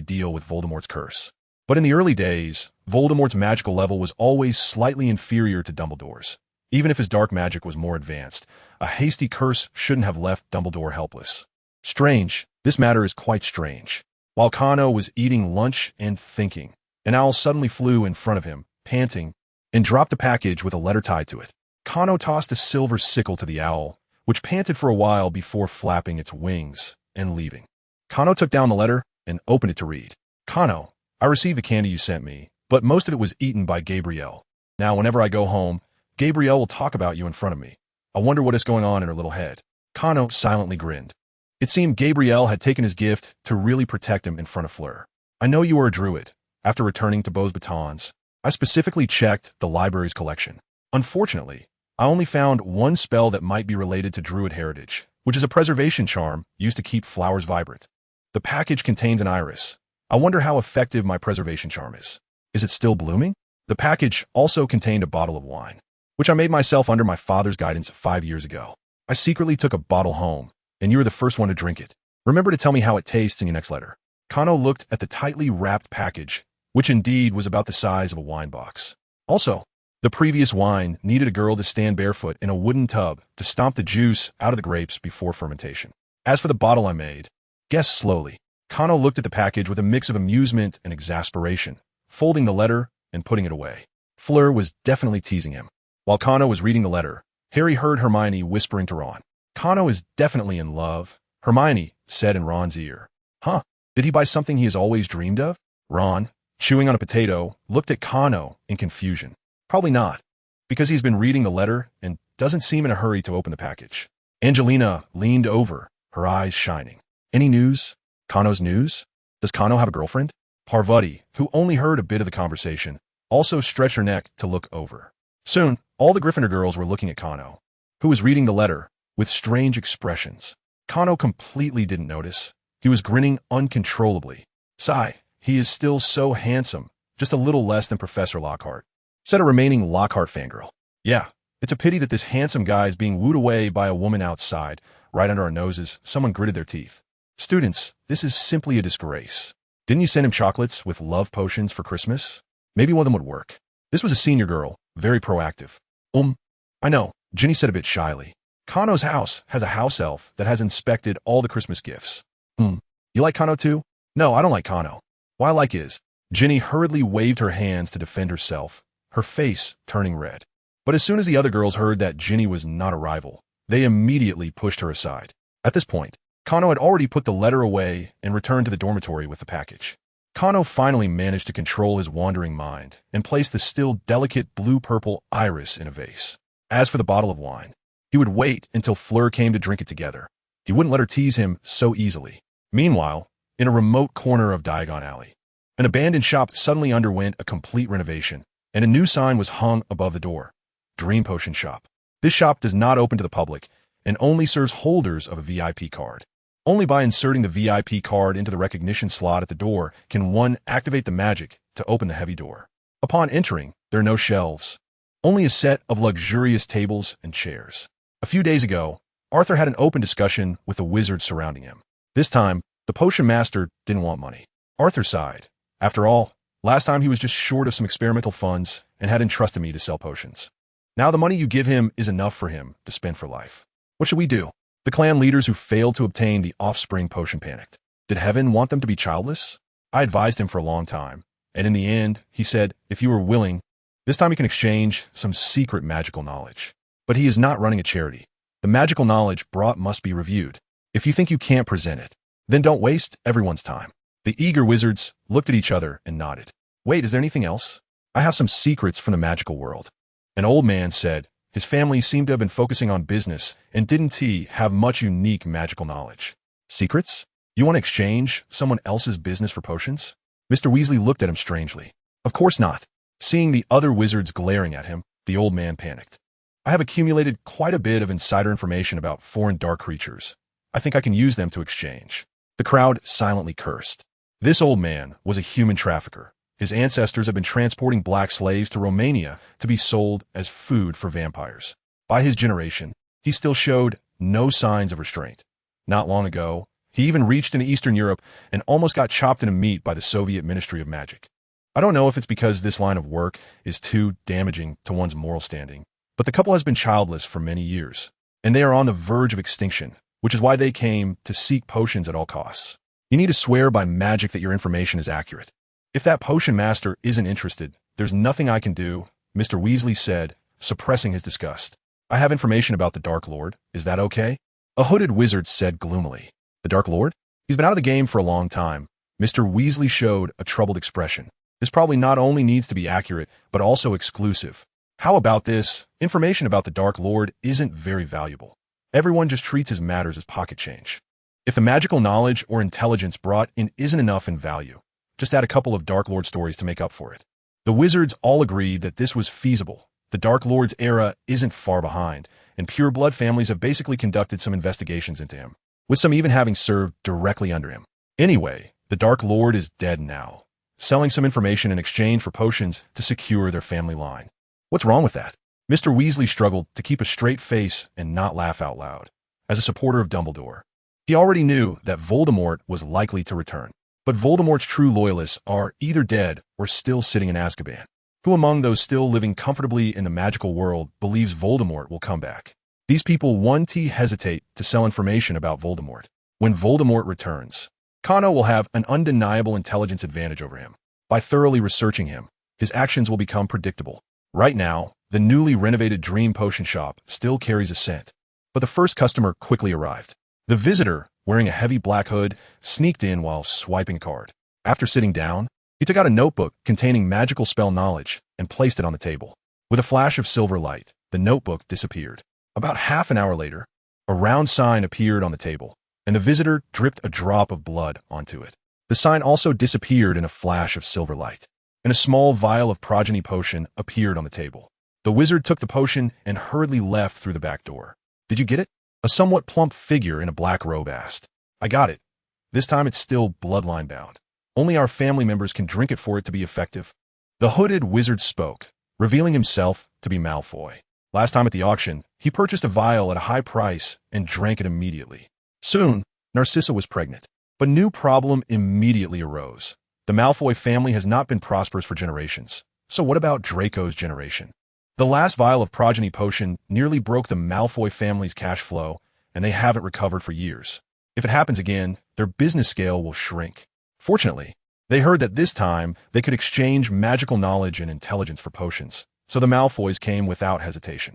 deal with Voldemort's curse. But in the early days, Voldemort's magical level was always slightly inferior to Dumbledore's. Even if his dark magic was more advanced, a hasty curse shouldn't have left Dumbledore helpless. Strange, this matter is quite strange. While Kano was eating lunch and thinking, an owl suddenly flew in front of him, panting, and dropped the package with a letter tied to it. Kano tossed a silver sickle to the owl, which panted for a while before flapping its wings and leaving. Kano took down the letter and opened it to read. Kano, I received the candy you sent me, but most of it was eaten by Gabrielle. Now, whenever I go home, Gabrielle will talk about you in front of me. I wonder what is going on in her little head. Kano silently grinned. It seemed Gabrielle had taken his gift to really protect him in front of Fleur. I know you are a druid. After returning to Beau's Batons, I specifically checked the library's collection. Unfortunately, I only found one spell that might be related to druid heritage, which is a preservation charm used to keep flowers vibrant. The package contains an iris. I wonder how effective my preservation charm is. Is it still blooming? The package also contained a bottle of wine, which I made myself under my father's guidance 5 years ago. I secretly took a bottle home, and you were the first one to drink it. Remember to tell me how it tastes in your next letter. Kano looked at the tightly wrapped package, which indeed was about the size of a wine box. Also, the previous wine needed a girl to stand barefoot in a wooden tub to stomp the juice out of the grapes before fermentation. As for the bottle I made, guess slowly. Kano looked at the package with a mix of amusement and exasperation, folding the letter and putting it away. Fleur was definitely teasing him. While Kano was reading the letter, Harry heard Hermione whispering to Ron. Kano is definitely in love, Hermione said in Ron's ear. Huh? Did he buy something he has always dreamed of? Ron, chewing on a potato, looked at Kano in confusion. Probably not, because he's been reading the letter and doesn't seem in a hurry to open the package. Angelina leaned over, her eyes shining. Any news? Kano's news? Does Kano have a girlfriend? Parvati, who only heard a bit of the conversation, also stretched her neck to look over. Soon, all the Gryffindor girls were looking at Kano, who was reading the letter with strange expressions. Kano completely didn't notice. He was grinning uncontrollably. Sigh, he is still so handsome, just a little less than Professor Lockhart, said a remaining Lockhart fangirl. Yeah, it's a pity that this handsome guy is being wooed away by a woman outside, right under our noses. Someone gritted their teeth. Students, this is simply a disgrace. Didn't you send him chocolates with love potions for Christmas? Maybe one of them would work. This was a senior girl, very proactive. I know, Ginny said a bit shyly. Kano's house has a house elf that has inspected all the Christmas gifts. You like Kano too? No, I don't like Kano. What I like is, Ginny hurriedly waved her hands to defend herself, her face turning red. But as soon as the other girls heard that Ginny was not a rival, they immediately pushed her aside. At this point, Kano had already put the letter away and returned to the dormitory with the package. Kano finally managed to control his wandering mind and placed the still delicate blue-purple iris in a vase. As for the bottle of wine, he would wait until Fleur came to drink it together. He wouldn't let her tease him so easily. Meanwhile, in a remote corner of Diagon Alley, an abandoned shop suddenly underwent a complete renovation, and a new sign was hung above the door. Dream Potion Shop. This shop does not open to the public and only serves holders of a VIP card. Only by inserting the VIP card into the recognition slot at the door can one activate the magic to open the heavy door. Upon entering, there are no shelves, only a set of luxurious tables and chairs. A few days ago, Arthur had an open discussion with the wizards surrounding him. This time, the potion master didn't want money. Arthur sighed. After all, last time he was just short of some experimental funds and had entrusted me to sell potions. Now the money you give him is enough for him to spend for life. What should we do? The clan leaders who failed to obtain the offspring potion panicked. Did heaven want them to be childless? I advised him for a long time, and in the end, he said, if you are willing, this time you can exchange some secret magical knowledge. But he is not running a charity. The magical knowledge brought must be reviewed. If you think you can't present it, then don't waste everyone's time. The eager wizards looked at each other and nodded. Wait, is there anything else? I have some secrets from the magical world. An old man said, his family seemed to have been focusing on business and didn't he have much unique magical knowledge. Secrets? You want to exchange someone else's business for potions? Mr. Weasley looked at him strangely. Of course not. Seeing the other wizards glaring at him, the old man panicked. I have accumulated quite a bit of insider information about foreign dark creatures. I think I can use them to exchange. The crowd silently cursed. This old man was a human trafficker. His ancestors had been transporting black slaves to Romania to be sold as food for vampires. By his generation, he still showed no signs of restraint. Not long ago, he even reached into Eastern Europe and almost got chopped into meat by the Soviet Ministry of Magic. I don't know if it's because this line of work is too damaging to one's moral standing, but the couple has been childless for many years, and they are on the verge of extinction, which is why they came to seek potions at all costs. You need to swear by magic that your information is accurate. If that potion master isn't interested, There's nothing I can do, Mr. Weasley said, suppressing his disgust. I have information about the Dark Lord. Is that okay? A hooded wizard said gloomily. The Dark Lord? He's been out of the game for a long time. Mr. Weasley showed a troubled expression. This probably not only needs to be accurate, but also exclusive. How about this? Information about the Dark Lord isn't very valuable. Everyone just treats his matters as pocket change. If the magical knowledge or intelligence brought in isn't enough in value, just add a couple of Dark Lord stories to make up for it. The wizards all agreed that this was feasible. The Dark Lord's era isn't far behind, and pure blood families have basically conducted some investigations into him, with some even having served directly under him. Anyway, the Dark Lord is dead now, selling some information in exchange for potions to secure their family line. What's wrong with that? Mr. Weasley struggled to keep a straight face and not laugh out loud. As a supporter of Dumbledore, he already knew that Voldemort was likely to return. But Voldemort's true loyalists are either dead or still sitting in Azkaban. Who among those still living comfortably in the magical world believes Voldemort will come back? These people won't hesitate to sell information about Voldemort. When Voldemort returns, Kano will have an undeniable intelligence advantage over him. By thoroughly researching him, his actions will become predictable. Right now, the newly renovated Dream Potion Shop still carries a scent. But the first customer quickly arrived. The visitor, wearing a heavy black hood, sneaked in while swiping a card. After sitting down, he took out a notebook containing magical spell knowledge and placed it on the table. With a flash of silver light, the notebook disappeared. About half an hour later, a round sign appeared on the table, and the visitor dripped a drop of blood onto it. The sign also disappeared in a flash of silver light, and a small vial of progeny potion appeared on the table. The wizard took the potion and hurriedly left through the back door. Did you get it? A somewhat plump figure in a black robe asked. I got it. This time it's still bloodline bound. Only our family members can drink it for it to be effective. The hooded wizard spoke, revealing himself to be Malfoy. Last time at the auction, he purchased a vial at a high price and drank it immediately. Soon, Narcissa was pregnant. But a new problem immediately arose. The Malfoy family has not been prosperous for generations. So what about Draco's generation? The last vial of progeny potion nearly broke the Malfoy family's cash flow, and they haven't recovered for years. If it happens again, their business scale will shrink. Fortunately, they heard that this time they could exchange magical knowledge and intelligence for potions, so the Malfoys came without hesitation.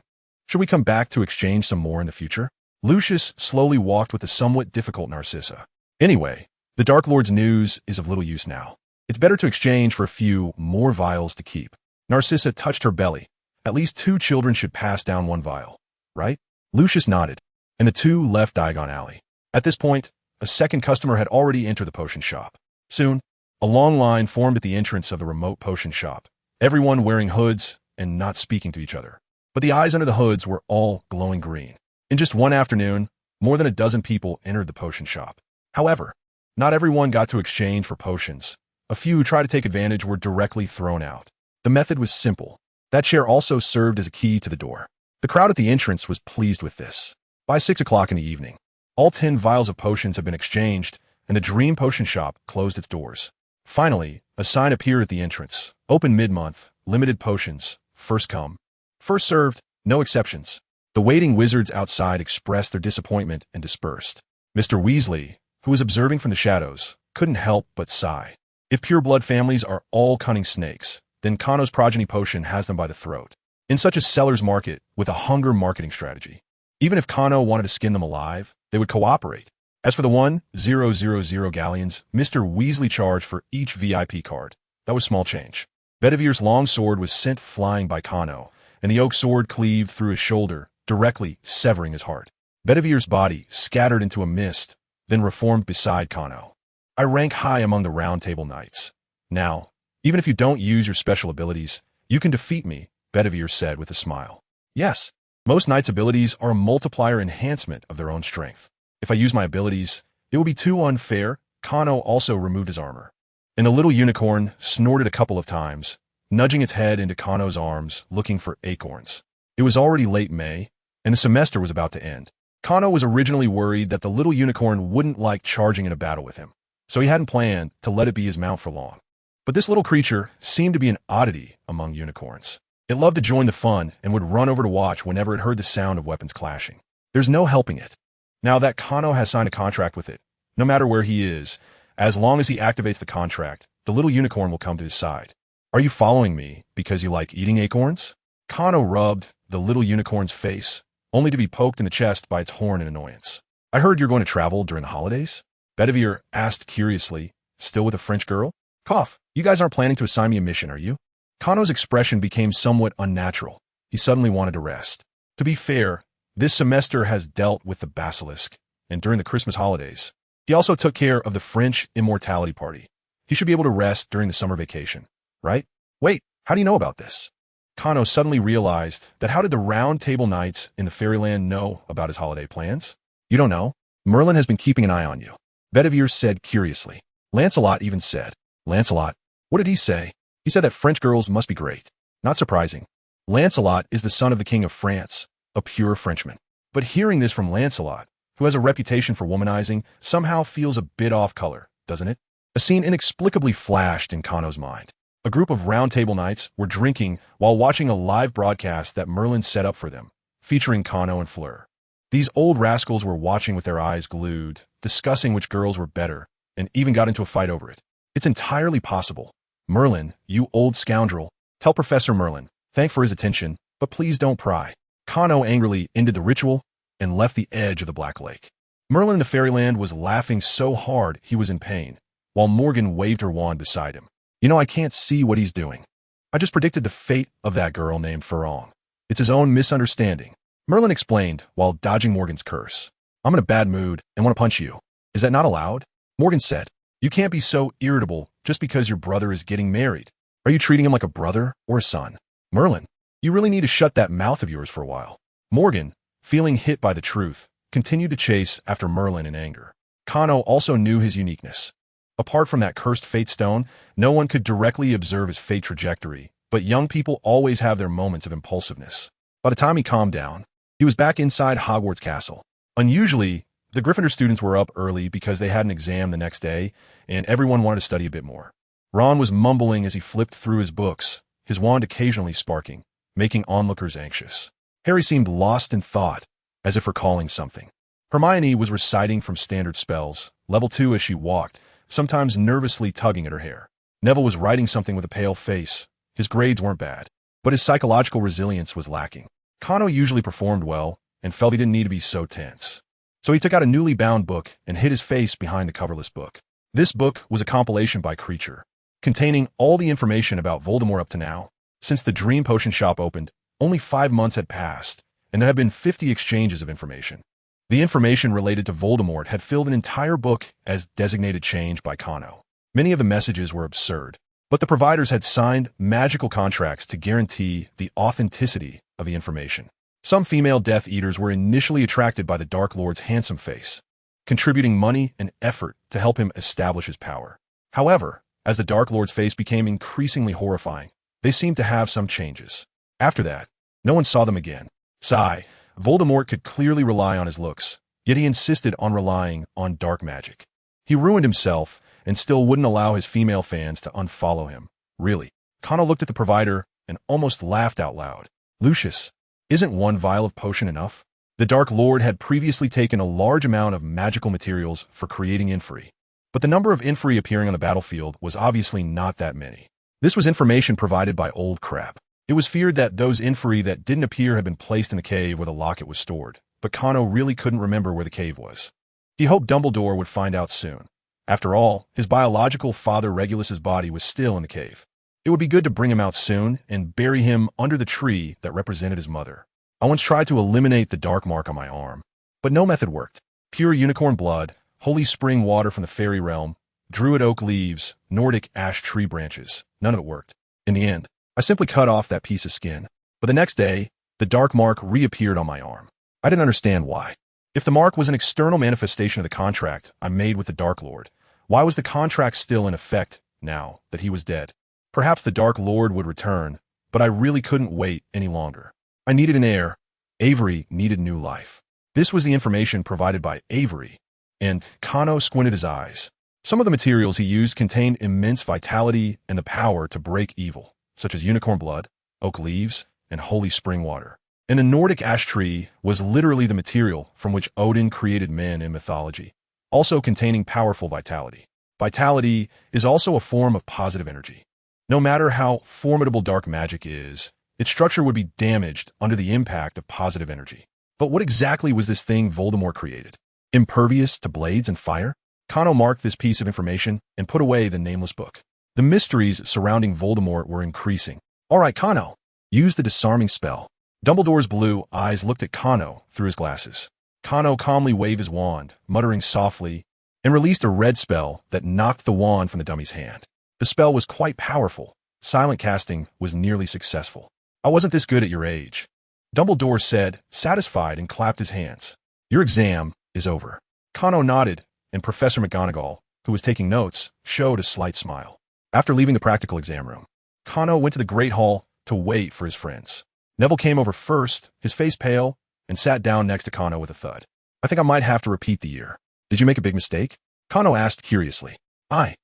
Should we come back to exchange some more in the future? Lucius slowly walked with the somewhat difficult Narcissa. Anyway, the Dark Lord's news is of little use now. It's better to exchange for a few more vials to keep. Narcissa touched her belly. At least 2 children should pass down 1 vial, right? Lucius nodded, and the two left Diagon Alley. At this point, a second customer had already entered the potion shop. Soon, a long line formed at the entrance of the remote potion shop, everyone wearing hoods and not speaking to each other. But the eyes under the hoods were all glowing green. In just one afternoon, more than a dozen people entered the potion shop. However, not everyone got to exchange for potions. A few who tried to take advantage were directly thrown out. The method was simple. That chair also served as a key to the door. The crowd at the entrance was pleased with this. By 6 o'clock in the evening, all 10 vials of potions had been exchanged, and the Dream Potion Shop closed its doors. Finally, a sign appeared at the entrance. Open mid-month, limited potions, first come, first served, no exceptions. The waiting wizards outside expressed their disappointment and dispersed. Mr. Weasley, who was observing from the shadows, couldn't help but sigh. If pure-blood families are all cunning snakes, then Kano's progeny potion has them by the throat. In such a seller's market with a hunger marketing strategy, even if Kano wanted to skin them alive, they would cooperate. As for the 1,000 galleons Mr. Weasley charged for each VIP card, that was small change. Bedivere's long sword was sent flying by Kano, and the oak sword cleaved through his shoulder, directly severing his heart. Bedivere's body scattered into a mist, then reformed beside Kano. I rank high among the Round Table Knights. Now, even if you don't use your special abilities, you can defeat me, Bedivere said with a smile. Yes, most knights' abilities are a multiplier enhancement of their own strength. If I use my abilities, it will be too unfair. Kano also removed his armor. And the little unicorn snorted a couple of times, nudging its head into Kano's arms, looking for acorns. It was already late May, and the semester was about to end. Kano was originally worried that the little unicorn wouldn't like charging in a battle with him, so he hadn't planned to let it be his mount for long. But this little creature seemed to be an oddity among unicorns. It loved to join the fun and would run over to watch whenever it heard the sound of weapons clashing. There's no helping it. Now that Kano has signed a contract with it, no matter where he is, as long as he activates the contract, the little unicorn will come to his side. Are you following me because you like eating acorns? Kano rubbed the little unicorn's face, only to be poked in the chest by its horn in annoyance. I heard you're going to travel during the holidays? Bedivere asked curiously, still with a French girl. Cough. You guys aren't planning to assign me a mission, are you? Kano's expression became somewhat unnatural. He suddenly wanted to rest. To be fair, this semester has dealt with the basilisk, and during the Christmas holidays, he also took care of the French immortality party. He should be able to rest during the summer vacation, right? Wait, how do you know about this? Kano suddenly realized that how did the round table knights in the fairyland know about his holiday plans? You don't know? Merlin has been keeping an eye on you, Bedivere said curiously. Lancelot even said. Lancelot? What did he say? He said that French girls must be great. Not surprising. Lancelot is the son of the King of France, a pure Frenchman. But hearing this from Lancelot, who has a reputation for womanizing, somehow feels a bit off color, doesn't it? A scene inexplicably flashed in Kano's mind. A group of round table knights were drinking while watching a live broadcast that Merlin set up for them, featuring Kano and Fleur. These old rascals were watching with their eyes glued, discussing which girls were better, and even got into a fight over it. It's entirely possible. Merlin, you old scoundrel, tell Professor Merlin, thank for his attention, but please don't pry. Kano angrily ended the ritual and left the edge of the Black Lake. Merlin in the fairyland was laughing so hard he was in pain, while Morgan waved her wand beside him. You know, I can't see what he's doing. I just predicted the fate of that girl named Farong. It's his own misunderstanding. Merlin explained while dodging Morgan's curse. I'm in a bad mood and want to punch you. Is that not allowed? Morgan said. You can't be so irritable just because your brother is getting married. Are you treating him like a brother or a son? Merlin, you really need to shut that mouth of yours for a while. Morgan, feeling hit by the truth, continued to chase after Merlin in anger. Kano also knew his uniqueness. Apart from that cursed fate stone, no one could directly observe his fate trajectory, but young people always have their moments of impulsiveness. By the time he calmed down, he was back inside Hogwarts Castle. Unusually, the Gryffindor students were up early because they had an exam the next day, and everyone wanted to study a bit more. Ron was mumbling as he flipped through his books, his wand occasionally sparking, making onlookers anxious. Harry seemed lost in thought, as if recalling something. Hermione was reciting from standard spells, level 2 as she walked, sometimes nervously tugging at her hair. Neville was writing something with a pale face. His grades weren't bad, but his psychological resilience was lacking. Kano usually performed well and felt he didn't need to be so tense. So he took out a newly bound book and hid his face behind the coverless book. This book was a compilation by Creature, containing all the information about Voldemort up to now. Since the Dream Potion shop opened, only 5 months had passed, and there had been 50 exchanges of information. The information related to Voldemort had filled an entire book as designated change by Kano. Many of the messages were absurd, but the providers had signed magical contracts to guarantee the authenticity of the information. Some female Death Eaters were initially attracted by the Dark Lord's handsome face, contributing money and effort to help him establish his power. However, as the Dark Lord's face became increasingly horrifying, they seemed to have some changes. After that, no one saw them again. Sigh. Voldemort could clearly rely on his looks, yet he insisted on relying on dark magic. He ruined himself and still wouldn't allow his female fans to unfollow him. Really. Kano looked at the provider and almost laughed out loud. Lucius, isn't one vial of potion enough? The Dark Lord had previously taken a large amount of magical materials for creating Inferi, but the number of Inferi appearing on the battlefield was obviously not that many. This was information provided by Old Crab. It was feared that those Inferi that didn't appear had been placed in the cave where the locket was stored, but Kano really couldn't remember where the cave was. He hoped Dumbledore would find out soon. After all, his biological father Regulus's body was still in the cave. It would be good to bring him out soon and bury him under the tree that represented his mother. I once tried to eliminate the dark mark on my arm, but no method worked. Pure unicorn blood, holy spring water from the fairy realm, druid oak leaves, Nordic ash tree branches, none of it worked. In the end, I simply cut off that piece of skin, but the next day, the dark mark reappeared on my arm. I didn't understand why. If the mark was an external manifestation of the contract I made with the Dark Lord, why was the contract still in effect now that he was dead? Perhaps the Dark Lord would return, but I really couldn't wait any longer. I needed an heir. Avery needed new life. This was the information provided by Avery, and Kano squinted his eyes. Some of the materials he used contained immense vitality and the power to break evil, such as unicorn blood, oak leaves, and holy spring water. And the Nordic ash tree was literally the material from which Odin created men in mythology, also containing powerful vitality. Vitality is also a form of positive energy. No matter how formidable dark magic is, its structure would be damaged under the impact of positive energy. But what exactly was this thing Voldemort created? Impervious to blades and fire? Kano marked this piece of information and put away the nameless book. The mysteries surrounding Voldemort were increasing. All right, Kano, use the disarming spell. Dumbledore's blue eyes looked at Kano through his glasses. Kano calmly waved his wand, muttering softly, and released a red spell that knocked the wand from the dummy's hand. The spell was quite powerful. Silent casting was nearly successful. I wasn't this good at your age, Dumbledore said, satisfied, and clapped his hands. Your exam is over. Kano nodded, and Professor McGonagall, who was taking notes, showed a slight smile. After leaving the practical exam room, Kano went to the Great Hall to wait for his friends. Neville came over first, his face pale, and sat down next to Kano with a thud. I think I might have to repeat the year. Did you make a big mistake? Kano asked curiously. I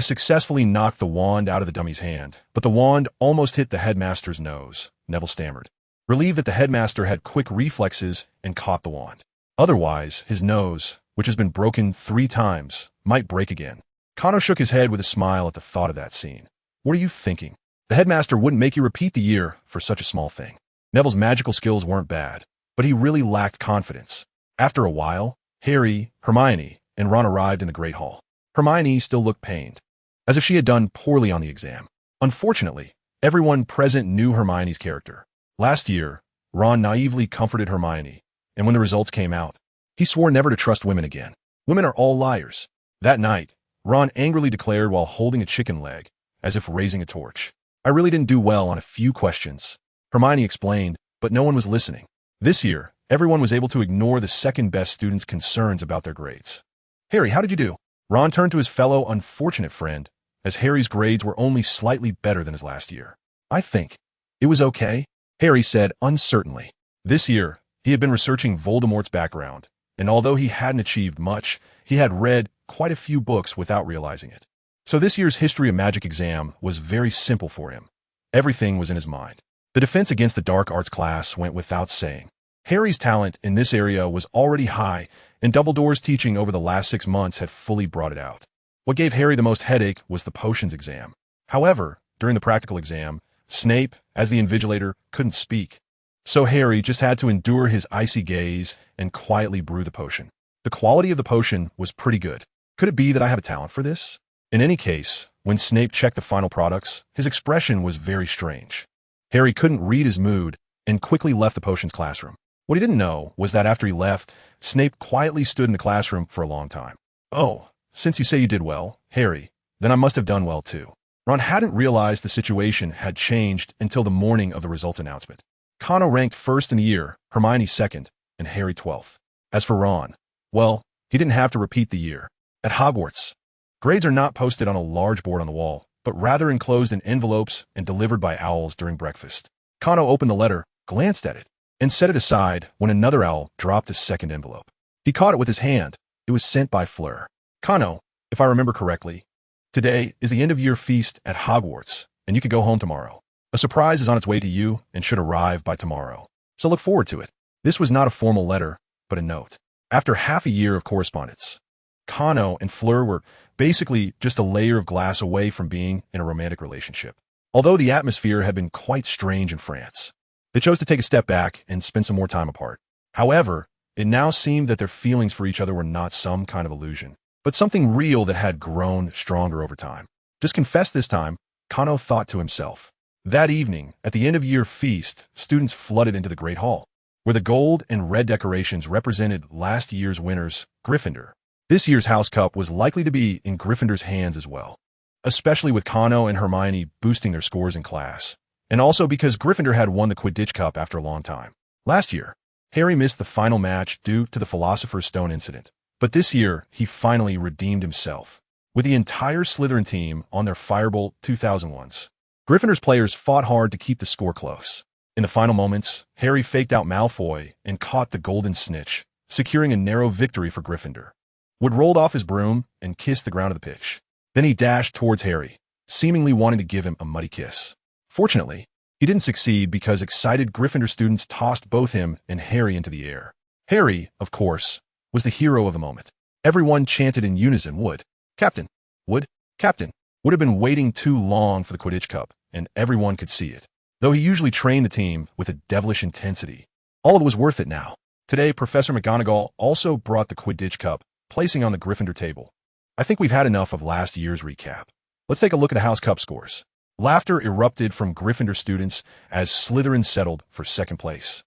successfully knocked the wand out of the dummy's hand, but the wand almost hit the headmaster's nose, Neville stammered, relieved that the headmaster had quick reflexes and caught the wand. Otherwise, his nose, which has been broken 3 times, might break again. Kano shook his head with a smile at the thought of that scene. What are you thinking? The headmaster wouldn't make you repeat the year for such a small thing. Neville's magical skills weren't bad, but he really lacked confidence. After a while, Harry, Hermione, and Ron arrived in the Great Hall. Hermione still looked pained, as if she had done poorly on the exam. Unfortunately, everyone present knew Hermione's character. Last year, Ron naively comforted Hermione, and when the results came out, he swore never to trust women again. Women are all liars. That night, Ron angrily declared while holding a chicken leg, as if raising a torch. I really didn't do well on a few questions, Hermione explained, but no one was listening. This year, everyone was able to ignore the second-best students' concerns about their grades. Harry, how did you do? Ron turned to his fellow unfortunate friend, as Harry's grades were only slightly better than his last year. I think it was okay, Harry said uncertainly. This year, he had been researching Voldemort's background, and although he hadn't achieved much, he had read quite a few books without realizing it. So this year's History of Magic exam was very simple for him. Everything was in his mind. The defense against the dark arts class went without saying. Harry's talent in this area was already high, and Dumbledore's teaching over the last 6 months had fully brought it out. What gave Harry the most headache was the potions exam. However, during the practical exam, Snape, as the invigilator, couldn't speak. So Harry just had to endure his icy gaze and quietly brew the potion. The quality of the potion was pretty good. Could it be that I have a talent for this? In any case, when Snape checked the final products, his expression was very strange. Harry couldn't read his mood and quickly left the potions classroom. What he didn't know was that after he left, Snape quietly stood in the classroom for a long time. Oh, since you say you did well, Harry, then I must have done well too. Ron hadn't realized the situation had changed until the morning of the results announcement. Kano ranked first in the year, Hermione second, and Harry 12th. As for Ron, well, he didn't have to repeat the year. At Hogwarts, grades are not posted on a large board on the wall, but rather enclosed in envelopes and delivered by owls during breakfast. Kano opened the letter, glanced at it, and set it aside when another owl dropped a second envelope. He caught it with his hand. It was sent by Fleur. Kano, if I remember correctly, today is the end-of-year feast at Hogwarts, and you can go home tomorrow. A surprise is on its way to you and should arrive by tomorrow. So look forward to it. This was not a formal letter, but a note. After half a year of correspondence, Kano and Fleur were basically just a layer of glass away from being in a romantic relationship. Although the atmosphere had been quite strange in France, they chose to take a step back and spend some more time apart. However, it now seemed that their feelings for each other were not some kind of illusion, but something real that had grown stronger over time. Just confess this time, Kano thought to himself. That evening, at the end-of-year feast, students flooded into the Great Hall, where the gold and red decorations represented last year's winners, Gryffindor. This year's House Cup was likely to be in Gryffindor's hands as well, especially with Kano and Hermione boosting their scores in class, and also because Gryffindor had won the Quidditch Cup after a long time. Last year, Harry missed the final match due to the Philosopher's Stone incident, but this year he finally redeemed himself. With the entire Slytherin team on their Firebolt 2001s, Gryffindor's players fought hard to keep the score close. In the final moments, Harry faked out Malfoy and caught the golden snitch, securing a narrow victory for Gryffindor. Wood rolled off his broom and kissed the ground of the pitch. Then he dashed towards Harry, seemingly wanting to give him a muddy kiss. Fortunately, he didn't succeed because excited Gryffindor students tossed both him and Harry into the air. Harry, of course, was the hero of the moment. Everyone chanted in unison, Wood, Captain, Wood, Captain. would have been waiting too long for the Quidditch Cup, and everyone could see it. Though he usually trained the team with a devilish intensity, all of it was worth it now. Today, Professor McGonagall also brought the Quidditch Cup, placing on the Gryffindor table. I think we've had enough of last year's recap. Let's take a look at the House Cup scores. Laughter erupted from Gryffindor students as Slytherin settled for second place,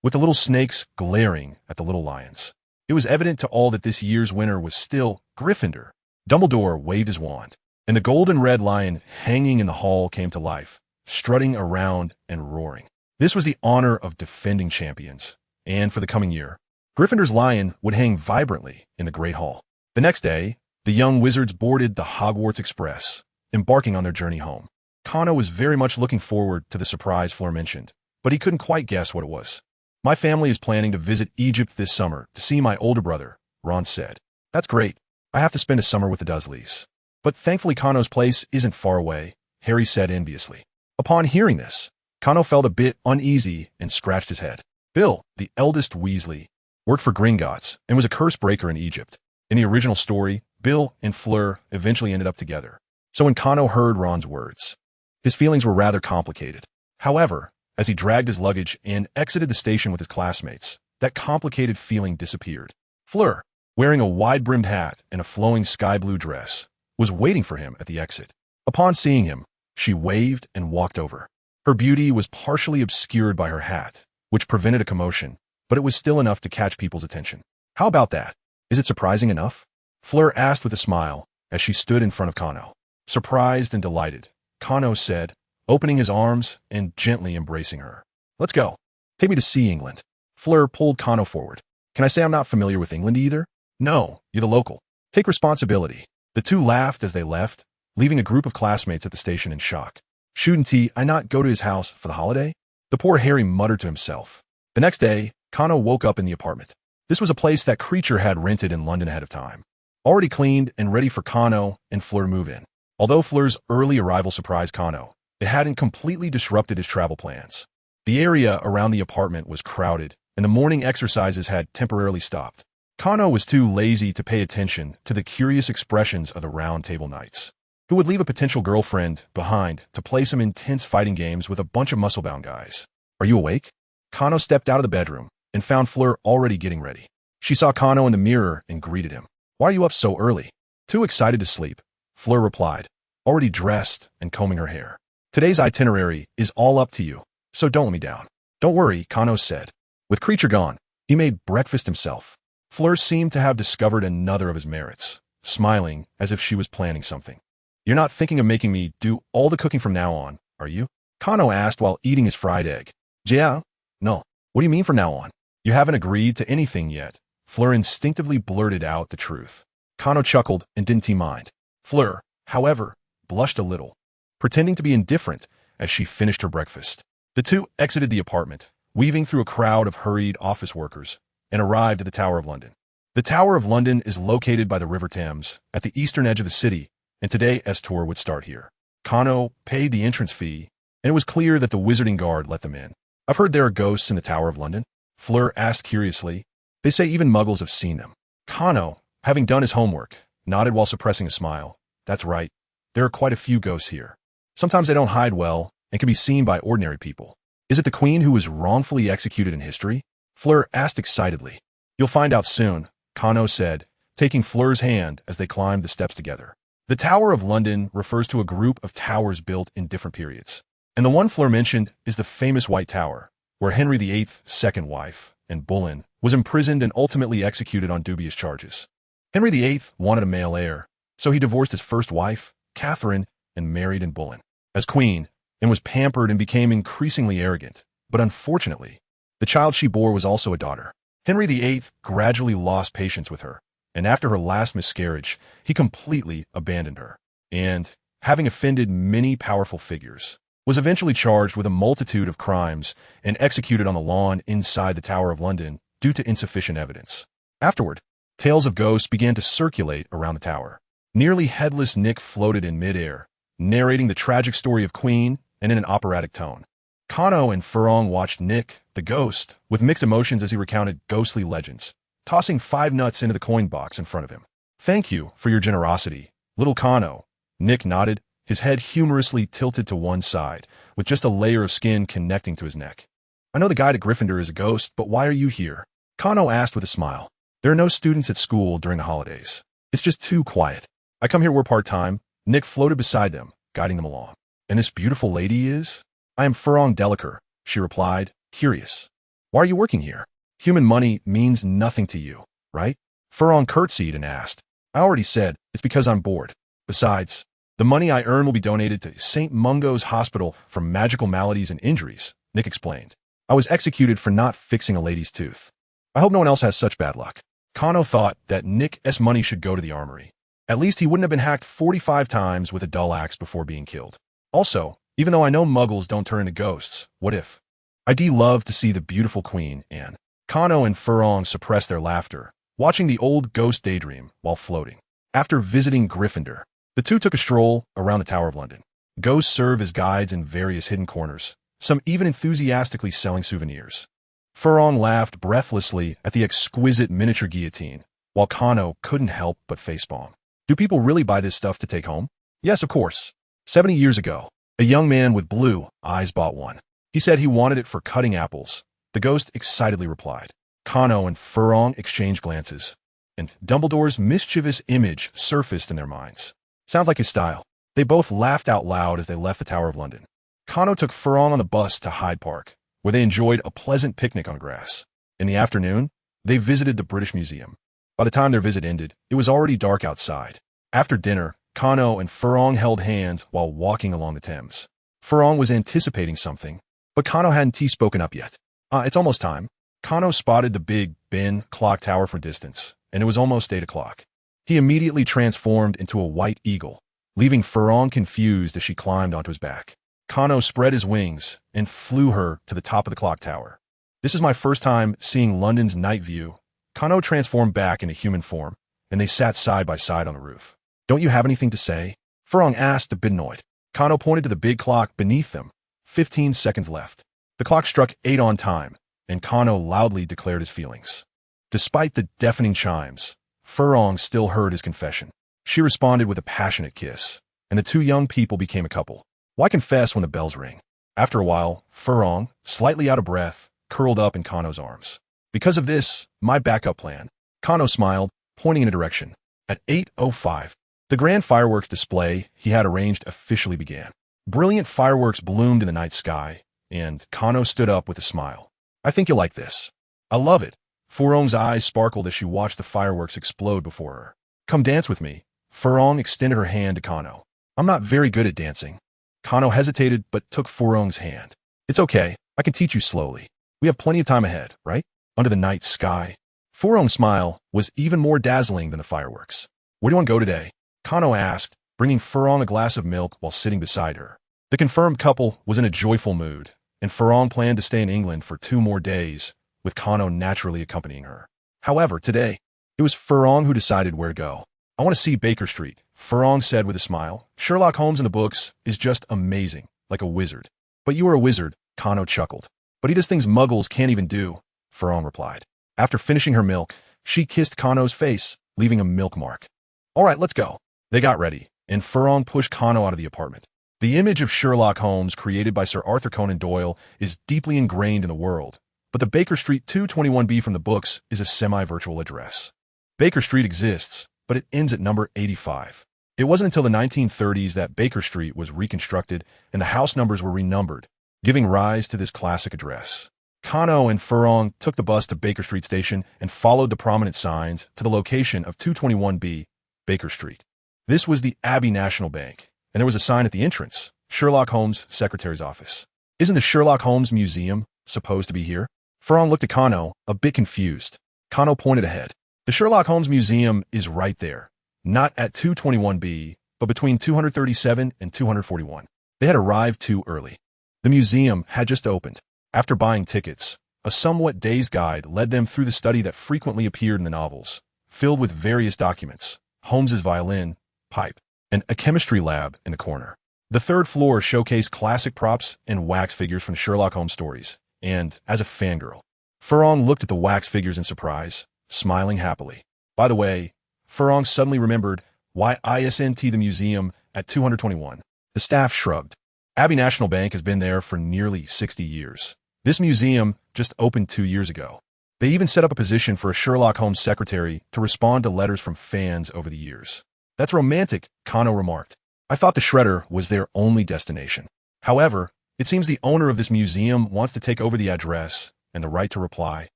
with the little snakes glaring at the little lions. It was evident to all that this year's winner was still Gryffindor. Dumbledore waved his wand, and the golden red lion hanging in the hall came to life, strutting around and roaring. This was the honor of defending champions, and for the coming year, Gryffindor's lion would hang vibrantly in the Great Hall. The next day, the young wizards boarded the Hogwarts Express, embarking on their journey home. Cano was very much looking forward to the surprise Fleur mentioned, but he couldn't quite guess what it was. My family is planning to visit Egypt this summer to see my older brother, Ron said. That's great. I have to spend a summer with the Dursleys. But thankfully Cano's place isn't far away, Harry said enviously. Upon hearing this, Cano felt a bit uneasy and scratched his head. Bill, the eldest Weasley, worked for Gringotts and was a curse breaker in Egypt. In the original story, Bill and Fleur eventually ended up together. So when Cano heard Ron's words, his feelings were rather complicated. However, as he dragged his luggage and exited the station with his classmates, that complicated feeling disappeared. Fleur, wearing a wide-brimmed hat and a flowing sky-blue dress, was waiting for him at the exit. Upon seeing him, she waved and walked over. Her beauty was partially obscured by her hat, which prevented a commotion, but it was still enough to catch people's attention. How about that? Is it surprising enough? Fleur asked with a smile as she stood in front of Cano. Surprised and delighted, Cano said, opening his arms and gently embracing her. Let's go. Take me to see England. Fleur pulled Cano forward. Can I say I'm not familiar with England either? No, you're the local. Take responsibility. The two laughed as they left, leaving a group of classmates at the station in shock. Shouldn't I not go to his house for the holiday? The poor Harry muttered to himself. The next day, Cano woke up in the apartment. This was a place that Creature had rented in London ahead of time, already cleaned and ready for Cano and Fleur move in. Although Fleur's early arrival surprised Cano, it hadn't completely disrupted his travel plans. The area around the apartment was crowded, and the morning exercises had temporarily stopped. Cano was too lazy to pay attention to the curious expressions of the round table knights, who would leave a potential girlfriend behind to play some intense fighting games with a bunch of muscle-bound guys. Are you awake? Cano stepped out of the bedroom and found Fleur already getting ready. She saw Cano in the mirror and greeted him. Why are you up so early? Too excited to sleep, Fleur replied, already dressed and combing her hair. Today's itinerary is all up to you, so don't let me down. Don't worry, Cano said. With Creature gone, he made breakfast himself. Fleur seemed to have discovered another of his merits, smiling as if she was planning something. You're not thinking of making me do all the cooking from now on, are you? Cano asked while eating his fried egg. Yeah? No. What do you mean from now on? You haven't agreed to anything yet. Fleur instinctively blurted out the truth. Cano chuckled and didn't mind. Fleur, however, blushed a little, pretending to be indifferent as she finished her breakfast. The two exited the apartment, weaving through a crowd of hurried office workers, and arrived at the Tower of London. The Tower of London is located by the River Thames, at the eastern edge of the city, and today S-Tour would start here. Cano paid the entrance fee, and it was clear that the Wizarding Guard let them in. I've heard there are ghosts in the Tower of London, Fleur asked curiously. They say even muggles have seen them. Cano, having done his homework, nodded while suppressing a smile. That's right. There are quite a few ghosts here. Sometimes they don't hide well and can be seen by ordinary people. Is it the Queen who was wrongfully executed in history? Fleur asked excitedly. You'll find out soon, Cano said, taking Fleur's hand as they climbed the steps together. The Tower of London refers to a group of towers built in different periods. And the one Fleur mentioned is the famous White Tower, where Henry VIII's second wife, Anne Boleyn, was imprisoned and ultimately executed on dubious charges. Henry VIII wanted a male heir, so he divorced his first wife, Catherine, and married Anne Boleyn as queen, and was pampered and became increasingly arrogant. But unfortunately, the child she bore was also a daughter. Henry VIII gradually lost patience with her, and after her last miscarriage, he completely abandoned her, and, having offended many powerful figures, was eventually charged with a multitude of crimes and executed on the lawn inside the Tower of London due to insufficient evidence. Afterward, tales of ghosts began to circulate around the tower. Nearly headless Nick floated in midair, narrating the tragic story of Queen and in an operatic tone. Cano and Furong watched Nick, the ghost, with mixed emotions as he recounted ghostly legends, tossing 5 nuts into the coin box in front of him. Thank you for your generosity, little Cano, Nick nodded, his head humorously tilted to one side, with just a layer of skin connecting to his neck. I know the guide at Gryffindor is a ghost, but why are you here? Kano asked with a smile. There are no students at school during the holidays. It's just too quiet. I come here to work part-time. Nick floated beside them, guiding them along. And this beautiful lady is? I am Furong Delacour, she replied, curious. Why are you working here? Human money means nothing to you, right? Furong curtsied and asked. I already said, it's because I'm bored. Besides, the money I earn will be donated to St. Mungo's Hospital for magical maladies and injuries, Nick explained. I was executed for not fixing a lady's tooth. I hope no one else has such bad luck. Kano thought that Nick's money should go to the armory. At least he wouldn't have been hacked 45 times with a dull axe before being killed. Also, even though I know muggles don't turn into ghosts, what if? I'd love to see the beautiful queen, and Kano and Furong suppressed their laughter, watching the old ghost daydream while floating. After visiting Gryffindor, the two took a stroll around the Tower of London. Ghosts serve as guides in various hidden corners, some even enthusiastically selling souvenirs. Furong laughed breathlessly at the exquisite miniature guillotine, while Kano couldn't help but facepalm. Do people really buy this stuff to take home? Yes, of course. 70 years ago, a young man with blue eyes bought one. He said he wanted it for cutting apples. The ghost excitedly replied. Kano and Furong exchanged glances, and Dumbledore's mischievous image surfaced in their minds. Sounds like his style. They both laughed out loud as they left the Tower of London. Kano took Furong on the bus to Hyde Park, where they enjoyed a pleasant picnic on grass. In the afternoon, they visited the British Museum. By the time their visit ended, it was already dark outside. After dinner, Kano and Furong held hands while walking along the Thames. Furong was anticipating something, but Kano hadn't spoken up yet. It's almost time. Kano spotted the Big Ben clock tower from distance, and it was almost 8 o'clock. He immediately transformed into a white eagle, leaving Furong confused as she climbed onto his back. Kano spread his wings and flew her to the top of the clock tower. This is my first time seeing London's night view. Kano transformed back into human form, and they sat side by side on the roof. Don't you have anything to say? Furong asked a bit annoyed. Kano pointed to the big clock beneath them. 15 seconds left. The clock struck 8 on time, and Kano loudly declared his feelings. Despite the deafening chimes, Furong still heard his confession. She responded with a passionate kiss, and the two young people became a couple. Why confess when the bells ring? After a while, Furong, slightly out of breath, curled up in Kano's arms. Because of this, my backup plan. Kano smiled, pointing in a direction. At 8:05, the grand fireworks display he had arranged officially began. Brilliant fireworks bloomed in the night sky, and Kano stood up with a smile. I think you'll like this. I love it. Furong's eyes sparkled as she watched the fireworks explode before her. Come dance with me. Furong extended her hand to Kano. I'm not very good at dancing. Kano hesitated but took Furong's hand. It's okay. I can teach you slowly. We have plenty of time ahead, right? Under the night sky. Furong's smile was even more dazzling than the fireworks. Where do you want to go today? Kano asked, bringing Furong a glass of milk while sitting beside her. The confirmed couple was in a joyful mood, and Furong planned to stay in England for 2 more days, with Kano naturally accompanying her. However, today, it was Furong who decided where to go. I want to see Baker Street, Furong said with a smile. Sherlock Holmes in the books is just amazing, like a wizard. But you are a wizard, Kano chuckled. But he does things muggles can't even do, Furong replied. After finishing her milk, she kissed Kano's face, leaving a milk mark. All right, let's go. They got ready, and Furong pushed Kano out of the apartment. The image of Sherlock Holmes created by Sir Arthur Conan Doyle is deeply ingrained in the world, but the Baker Street 221B from the books is a semi-virtual address. Baker Street exists, but it ends at number 85. It wasn't until the 1930s that Baker Street was reconstructed and the house numbers were renumbered, giving rise to this classic address. Kano and Furong took the bus to Baker Street Station and followed the prominent signs to the location of 221B, Baker Street. This was the Abbey National Bank, and there was a sign at the entrance, Sherlock Holmes' secretary's office. Isn't the Sherlock Holmes Museum supposed to be here? Furong looked at Kano, a bit confused. Kano pointed ahead. The Sherlock Holmes Museum is right there, not at 221B, but between 237 and 241. They had arrived too early. The museum had just opened. After buying tickets, a somewhat dazed guide led them through the study that frequently appeared in the novels, filled with various documents, Holmes's violin, pipe, and a chemistry lab in the corner. The 3rd floor showcased classic props and wax figures from Sherlock Holmes stories, and, as a fangirl, Furong looked at the wax figures in surprise, smiling happily. By the way, Furong suddenly remembered Why isn't the museum at 221? The staff shrugged. Abbey National Bank has been there for nearly 60 years. This museum just opened 2 years ago. They even set up a position for a Sherlock Holmes secretary to respond to letters from fans over the years. That's romantic, Kano remarked. I thought the shredder was their only destination. However, it seems the owner of this museum wants to take over the address and the right to reply.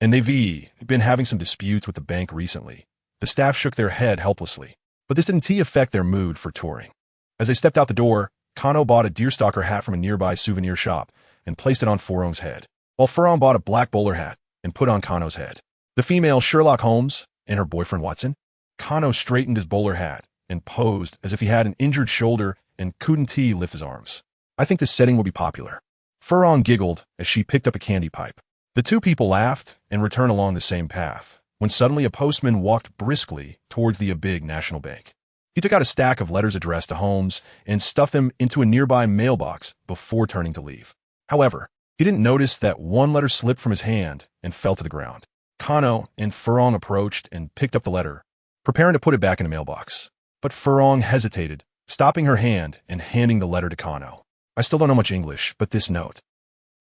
And they've been having some disputes with the bank recently. The staff shook their head helplessly. But this didn't affect their mood for touring. As they stepped out the door, Kano bought a deerstalker hat from a nearby souvenir shop and placed it on fromOak's head, while fromOak bought a black bowler hat and put on Kano's head. The female Sherlock Holmes and her boyfriend Watson. Kano straightened his bowler hat and posed as if he had an injured shoulder and couldn't lift his arms. I think this setting will be popular. fromOak giggled as she picked up a candy pipe. The two people laughed and returned along the same path, when suddenly a postman walked briskly towards the Abbey National Bank. He took out a stack of letters addressed to Holmes and stuffed them into a nearby mailbox before turning to leave. However, he didn't notice that one letter slipped from his hand and fell to the ground. Kano and fromOak approached and picked up the letter, preparing to put it back in the mailbox. But fromOak hesitated, stopping her hand and handing the letter to Kano. I still don't know much English, but this note.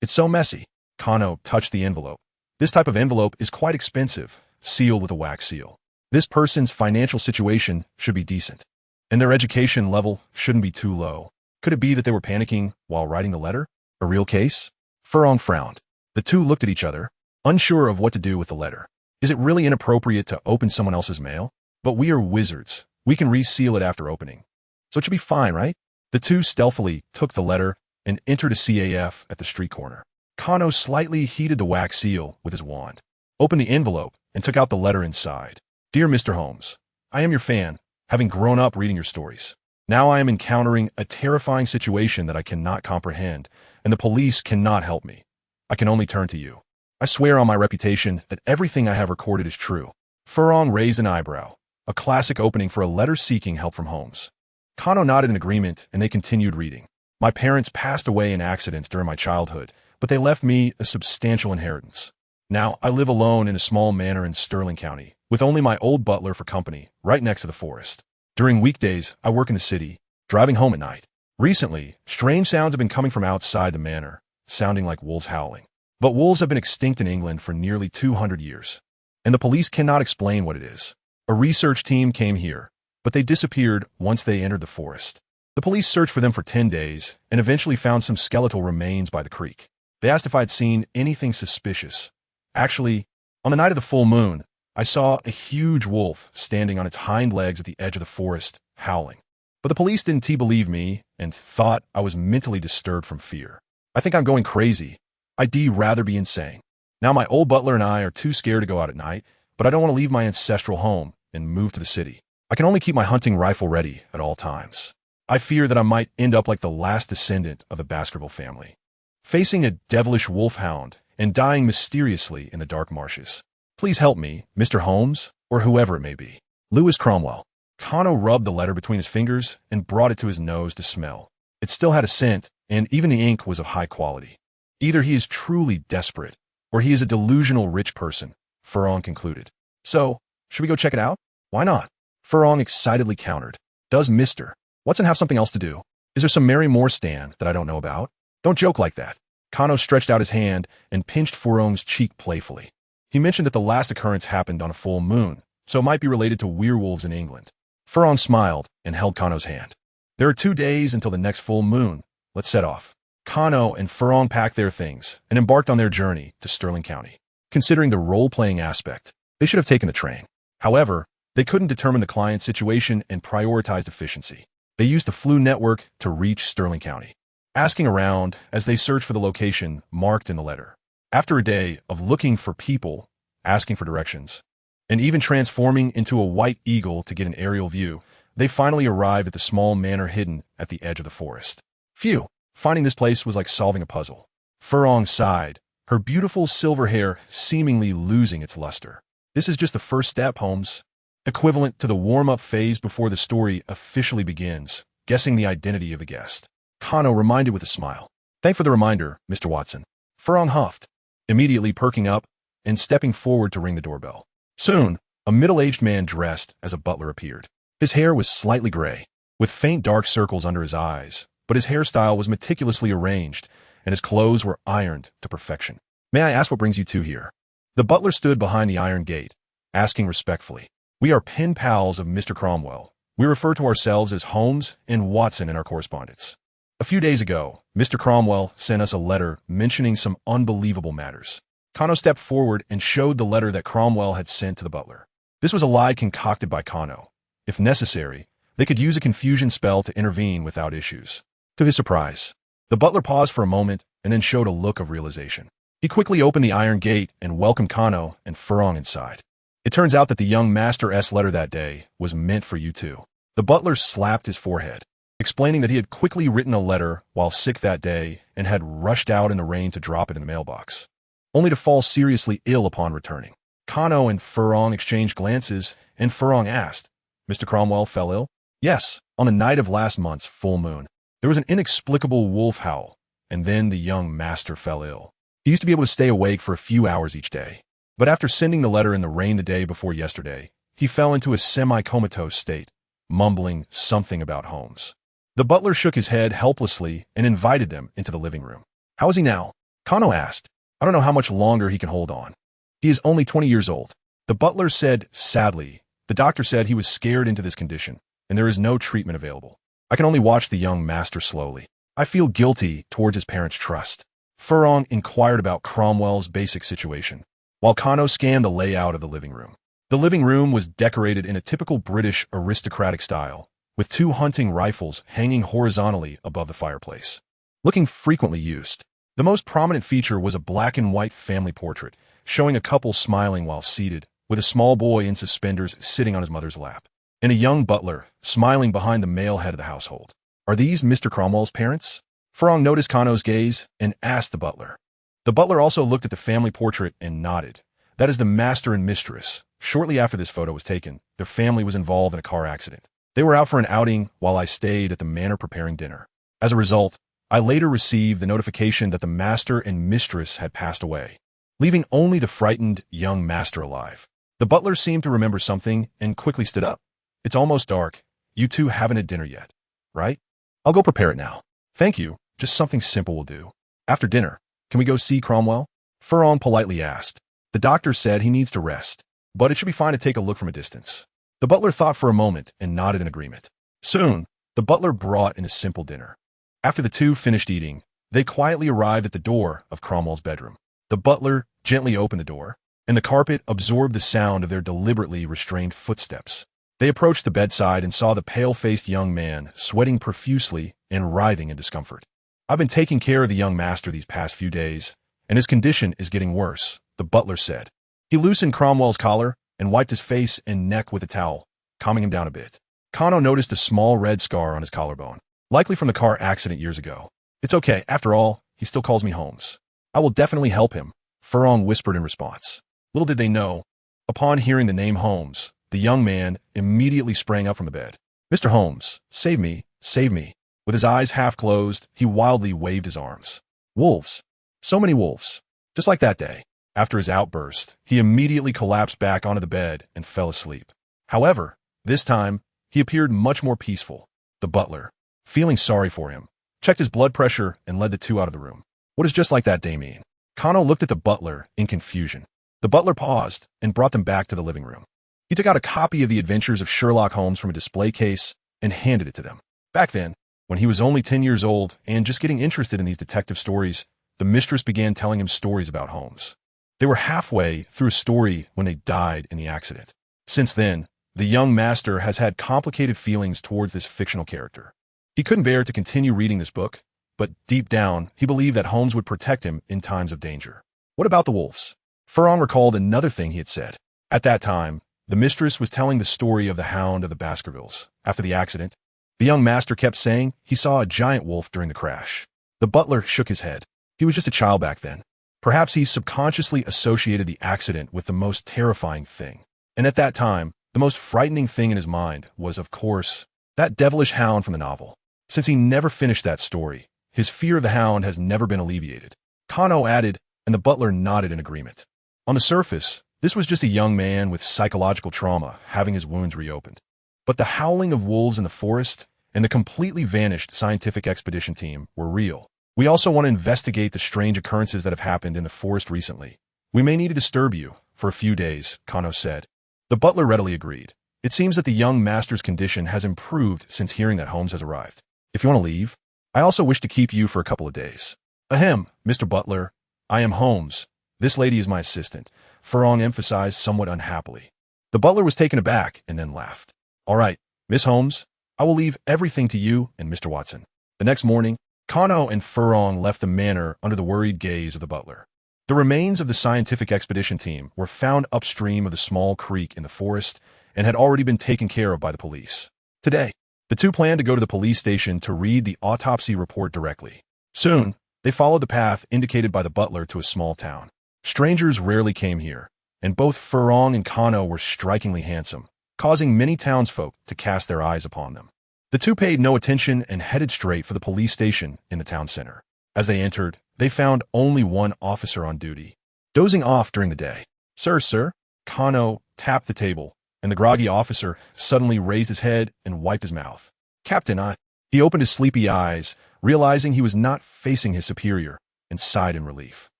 It's so messy. Kano touched the envelope. This type of envelope is quite expensive, sealed with a wax seal. This person's financial situation should be decent, and their education level shouldn't be too low. Could it be that they were panicking while writing the letter? A real case? fromOak frowned. The two looked at each other, unsure of what to do with the letter. Is it really inappropriate to open someone else's mail? But we are wizards. We can reseal it after opening. So it should be fine, right? The two stealthily took the letter and entered a CAF at the street corner. Kano slightly heated the wax seal with his wand, opened the envelope, and took out the letter inside. Dear Mr. Holmes, I am your fan, having grown up reading your stories. Now I am encountering a terrifying situation that I cannot comprehend, and the police cannot help me. I can only turn to you. I swear on my reputation that everything I have recorded is true. fromOak raised an eyebrow, a classic opening for a letter seeking help from Holmes. Kano nodded in agreement, and they continued reading. My parents passed away in accidents during my childhood, but they left me a substantial inheritance. Now I live alone in a small manor in Sterling County, with only my old butler for company, right next to the forest. During weekdays, I work in the city, driving home at night. Recently, strange sounds have been coming from outside the manor, sounding like wolves howling. But wolves have been extinct in England for nearly 200 years, and the police cannot explain what it is. A research team came here, but they disappeared once they entered the forest. The police searched for them for 10 days and eventually found some skeletal remains by the creek. They asked if I'd seen anything suspicious. Actually, on the night of the full moon, I saw a huge wolf standing on its hind legs at the edge of the forest, howling. But the police didn't believe me and thought I was mentally disturbed from fear. I think I'm going crazy. I'd rather be insane. Now my old butler and I are too scared to go out at night, but I don't want to leave my ancestral home and move to the city. I can only keep my hunting rifle ready at all times. I fear that I might end up like the last descendant of the Baskerville family, facing a devilish wolfhound and dying mysteriously in the dark marshes. Please help me, Mr. Holmes, or whoever it may be. Lewis Cromwell. Kano rubbed the letter between his fingers and brought it to his nose to smell. It still had a scent, and even the ink was of high quality. Either he is truly desperate, or he is a delusional rich person, fromOak concluded. So, should we go check it out? Why not? fromOak excitedly countered. Does Mr. Watson have something else to do? Is there some Mary Moore stand that I don't know about? Don't joke like that. Kano stretched out his hand and pinched fromOak's cheek playfully. He mentioned that the last occurrence happened on a full moon, so it might be related to werewolves in England. fromOak smiled and held Kano's hand. There are 2 days until the next full moon. Let's set off. Kano and fromOak packed their things and embarked on their journey to Sterling County. Considering the role-playing aspect, they should have taken the train. However, they couldn't determine the client's situation and prioritized efficiency. They used the Flu network to reach Sterling County, asking around as they searched for the location marked in the letter. After a day of looking for people, asking for directions, and even transforming into a white eagle to get an aerial view, they finally arrived at the small manor hidden at the edge of the forest. Phew, finding this place was like solving a puzzle. fromOak sighed, her beautiful silver hair seemingly losing its luster. This is just the first step, Holmes. Equivalent to the warm-up phase before the story officially begins, guessing the identity of the guest. Kano reminded with a smile. Thank for the reminder, Mr. Watson. fromOak huffed, immediately perking up and stepping forward to ring the doorbell. Soon, a middle-aged man dressed as a butler appeared. His hair was slightly gray, with faint dark circles under his eyes, but his hairstyle was meticulously arranged, and his clothes were ironed to perfection. "May I ask what brings you two here?" The butler stood behind the iron gate, asking respectfully. "We are pen pals of Mr. Cromwell. We refer to ourselves as Holmes and Watson in our correspondence. A few days ago, Mr. Cromwell sent us a letter mentioning some unbelievable matters." Kano stepped forward and showed the letter that Cromwell had sent to the butler. This was a lie concocted by Kano. If necessary, they could use a confusion spell to intervene without issues. To his surprise, the butler paused for a moment and then showed a look of realization. He quickly opened the iron gate and welcomed Kano and Furong inside. "It turns out that the young master's letter that day was meant for you two." The butler slapped his forehead, explaining that he had quickly written a letter while sick that day and had rushed out in the rain to drop it in the mailbox, only to fall seriously ill upon returning. Kano and Furong exchanged glances, and Furong asked, "Mr. Cromwell fell ill?" "Yes, on the night of last month's full moon. There was an inexplicable wolf howl, and then the young master fell ill. He used to be able to stay awake for a few hours each day. But after sending the letter in the rain the day before yesterday, he fell into a semi-comatose state, mumbling something about Holmes." The butler shook his head helplessly and invited them into the living room. "How is he now?" Kano asked. "I don't know how much longer he can hold on. He is only 20 years old." The butler said sadly, "The doctor said he was scared into this condition, and there is no treatment available. I can only watch the young master slowly. I feel guilty towards his parents' trust." Furong inquired about Cromwell's basic situation, while Kano scanned the layout of the living room. The living room was decorated in a typical British aristocratic style, with 2 hunting rifles hanging horizontally above the fireplace, looking frequently used. The most prominent feature was a black and white family portrait, showing a couple smiling while seated, with a small boy in suspenders sitting on his mother's lap, and a young butler smiling behind the male head of the household. "Are these Mr. Cromwell's parents?" Furong noticed Kano's gaze and asked the butler. The butler also looked at the family portrait and nodded. "That is the master and mistress. Shortly after this photo was taken, their family was involved in a car accident. They were out for an outing while I stayed at the manor preparing dinner. As a result, I later received the notification that the master and mistress had passed away, leaving only the frightened young master alive." The butler seemed to remember something and quickly stood up. "It's almost dark. You two haven't had dinner yet, right? I'll go prepare it now." "Thank you. Just something simple will do. After dinner, can we go see Cromwell?" Furong politely asked. "The doctor said he needs to rest, but it should be fine to take a look from a distance." The butler thought for a moment and nodded in agreement. Soon, the butler brought in a simple dinner. After the two finished eating, they quietly arrived at the door of Cromwell's bedroom. The butler gently opened the door, and the carpet absorbed the sound of their deliberately restrained footsteps. They approached the bedside and saw the pale-faced young man sweating profusely and writhing in discomfort. "I've been taking care of the young master these past few days, and his condition is getting worse," the butler said. He loosened Cromwell's collar and wiped his face and neck with a towel, calming him down a bit. Kano noticed a small red scar on his collarbone, likely from the car accident years ago. "It's okay. After all, he still calls me Holmes. I will definitely help him," Furong whispered in response. Little did they know, upon hearing the name Holmes, the young man immediately sprang up from the bed. "Mr. Holmes, save me, save me." With his eyes half closed, he wildly waved his arms. Wolves. So many wolves. Just like that day. After his outburst, he immediately collapsed back onto the bed and fell asleep. However, this time, he appeared much more peaceful. The butler, feeling sorry for him, checked his blood pressure and led the two out of the room. "What does just like that day mean?" Kano looked at the butler in confusion. The butler paused and brought them back to the living room. He took out a copy of The Adventures of Sherlock Holmes from a display case and handed it to them. Back then, when he was only 10 years old and just getting interested in these detective stories, the mistress began telling him stories about Holmes. They were halfway through a story when they died in the accident. Since then, the young master has had complicated feelings towards this fictional character. He couldn't bear to continue reading this book, but deep down, he believed that Holmes would protect him in times of danger. What about the wolves? Furong recalled another thing he had said. At that time, the mistress was telling the story of the Hound of the Baskervilles. After the accident, the young master kept saying he saw a giant wolf during the crash. The butler shook his head. He was just a child back then. Perhaps he subconsciously associated the accident with the most terrifying thing. And at that time, the most frightening thing in his mind was, of course, that devilish hound from the novel. Since he never finished that story, his fear of the hound has never been alleviated. Kano added, and the butler nodded in agreement. On the surface, this was just a young man with psychological trauma having his wounds reopened. But the howling of wolves in the forest and the completely vanished scientific expedition team were real. We also want to investigate the strange occurrences that have happened in the forest recently. We may need to disturb you for a few days, Kano said. The butler readily agreed. It seems that the young master's condition has improved since hearing that Holmes has arrived. If you want to leave, I also wish to keep you for a couple of days. Ahem, Mr. Butler. I am Holmes. This lady is my assistant, Furong emphasized somewhat unhappily. The butler was taken aback and then laughed. All right, Miss Holmes, I will leave everything to you and Mr. Watson. The next morning, Kano and Furong left the manor under the worried gaze of the butler. The remains of the scientific expedition team were found upstream of the small creek in the forest and had already been taken care of by the police. Today, the two planned to go to the police station to read the autopsy report directly. Soon, they followed the path indicated by the butler to a small town. Strangers rarely came here, and both Furong and Kano were strikingly handsome, causing many townsfolk to cast their eyes upon them. The two paid no attention and headed straight for the police station in the town center. As they entered, they found only one officer on duty, dozing off during the day. Sir. Kano tapped the table, and the groggy officer suddenly raised his head and wiped his mouth. Captain, He opened his sleepy eyes, realizing he was not facing his superior, and sighed in relief.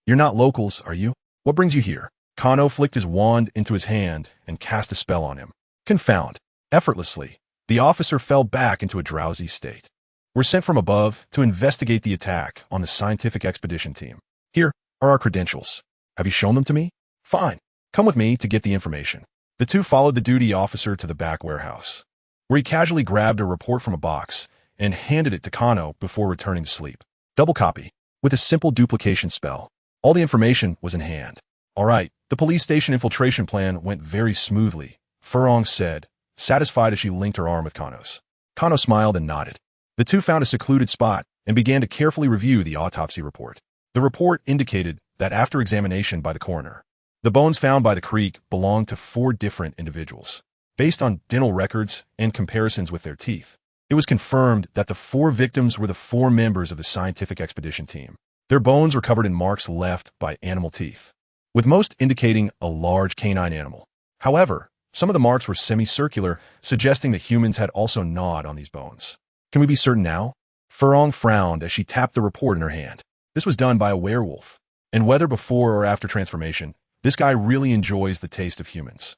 You're not locals, are you? What brings you here? Kano flicked his wand into his hand and cast a spell on him. Confound. Effortlessly, the officer fell back into a drowsy state. We're sent from above to investigate the attack on the scientific expedition team. Here are our credentials. Have you shown them to me? Fine. Come with me to get the information. The two followed the duty officer to the back warehouse, where he casually grabbed a report from a box and handed it to Kano before returning to sleep. Double copy. With a simple duplication spell, all the information was in hand. All right, the police station infiltration plan went very smoothly, Furong said, satisfied as she linked her arm with Kano's. Kano smiled and nodded. The two found a secluded spot and began to carefully review the autopsy report. The report indicated that after examination by the coroner, the bones found by the creek belonged to 4 different individuals. Based on dental records and comparisons with their teeth, it was confirmed that the 4 victims were the 4 members of the scientific expedition team. Their bones were covered in marks left by animal teeth, with most indicating a large canine animal. However, some of the marks were semicircular, suggesting that humans had also gnawed on these bones. Can we be certain now? Furong frowned as she tapped the report in her hand. This was done by a werewolf, and whether before or after transformation, this guy really enjoys the taste of humans.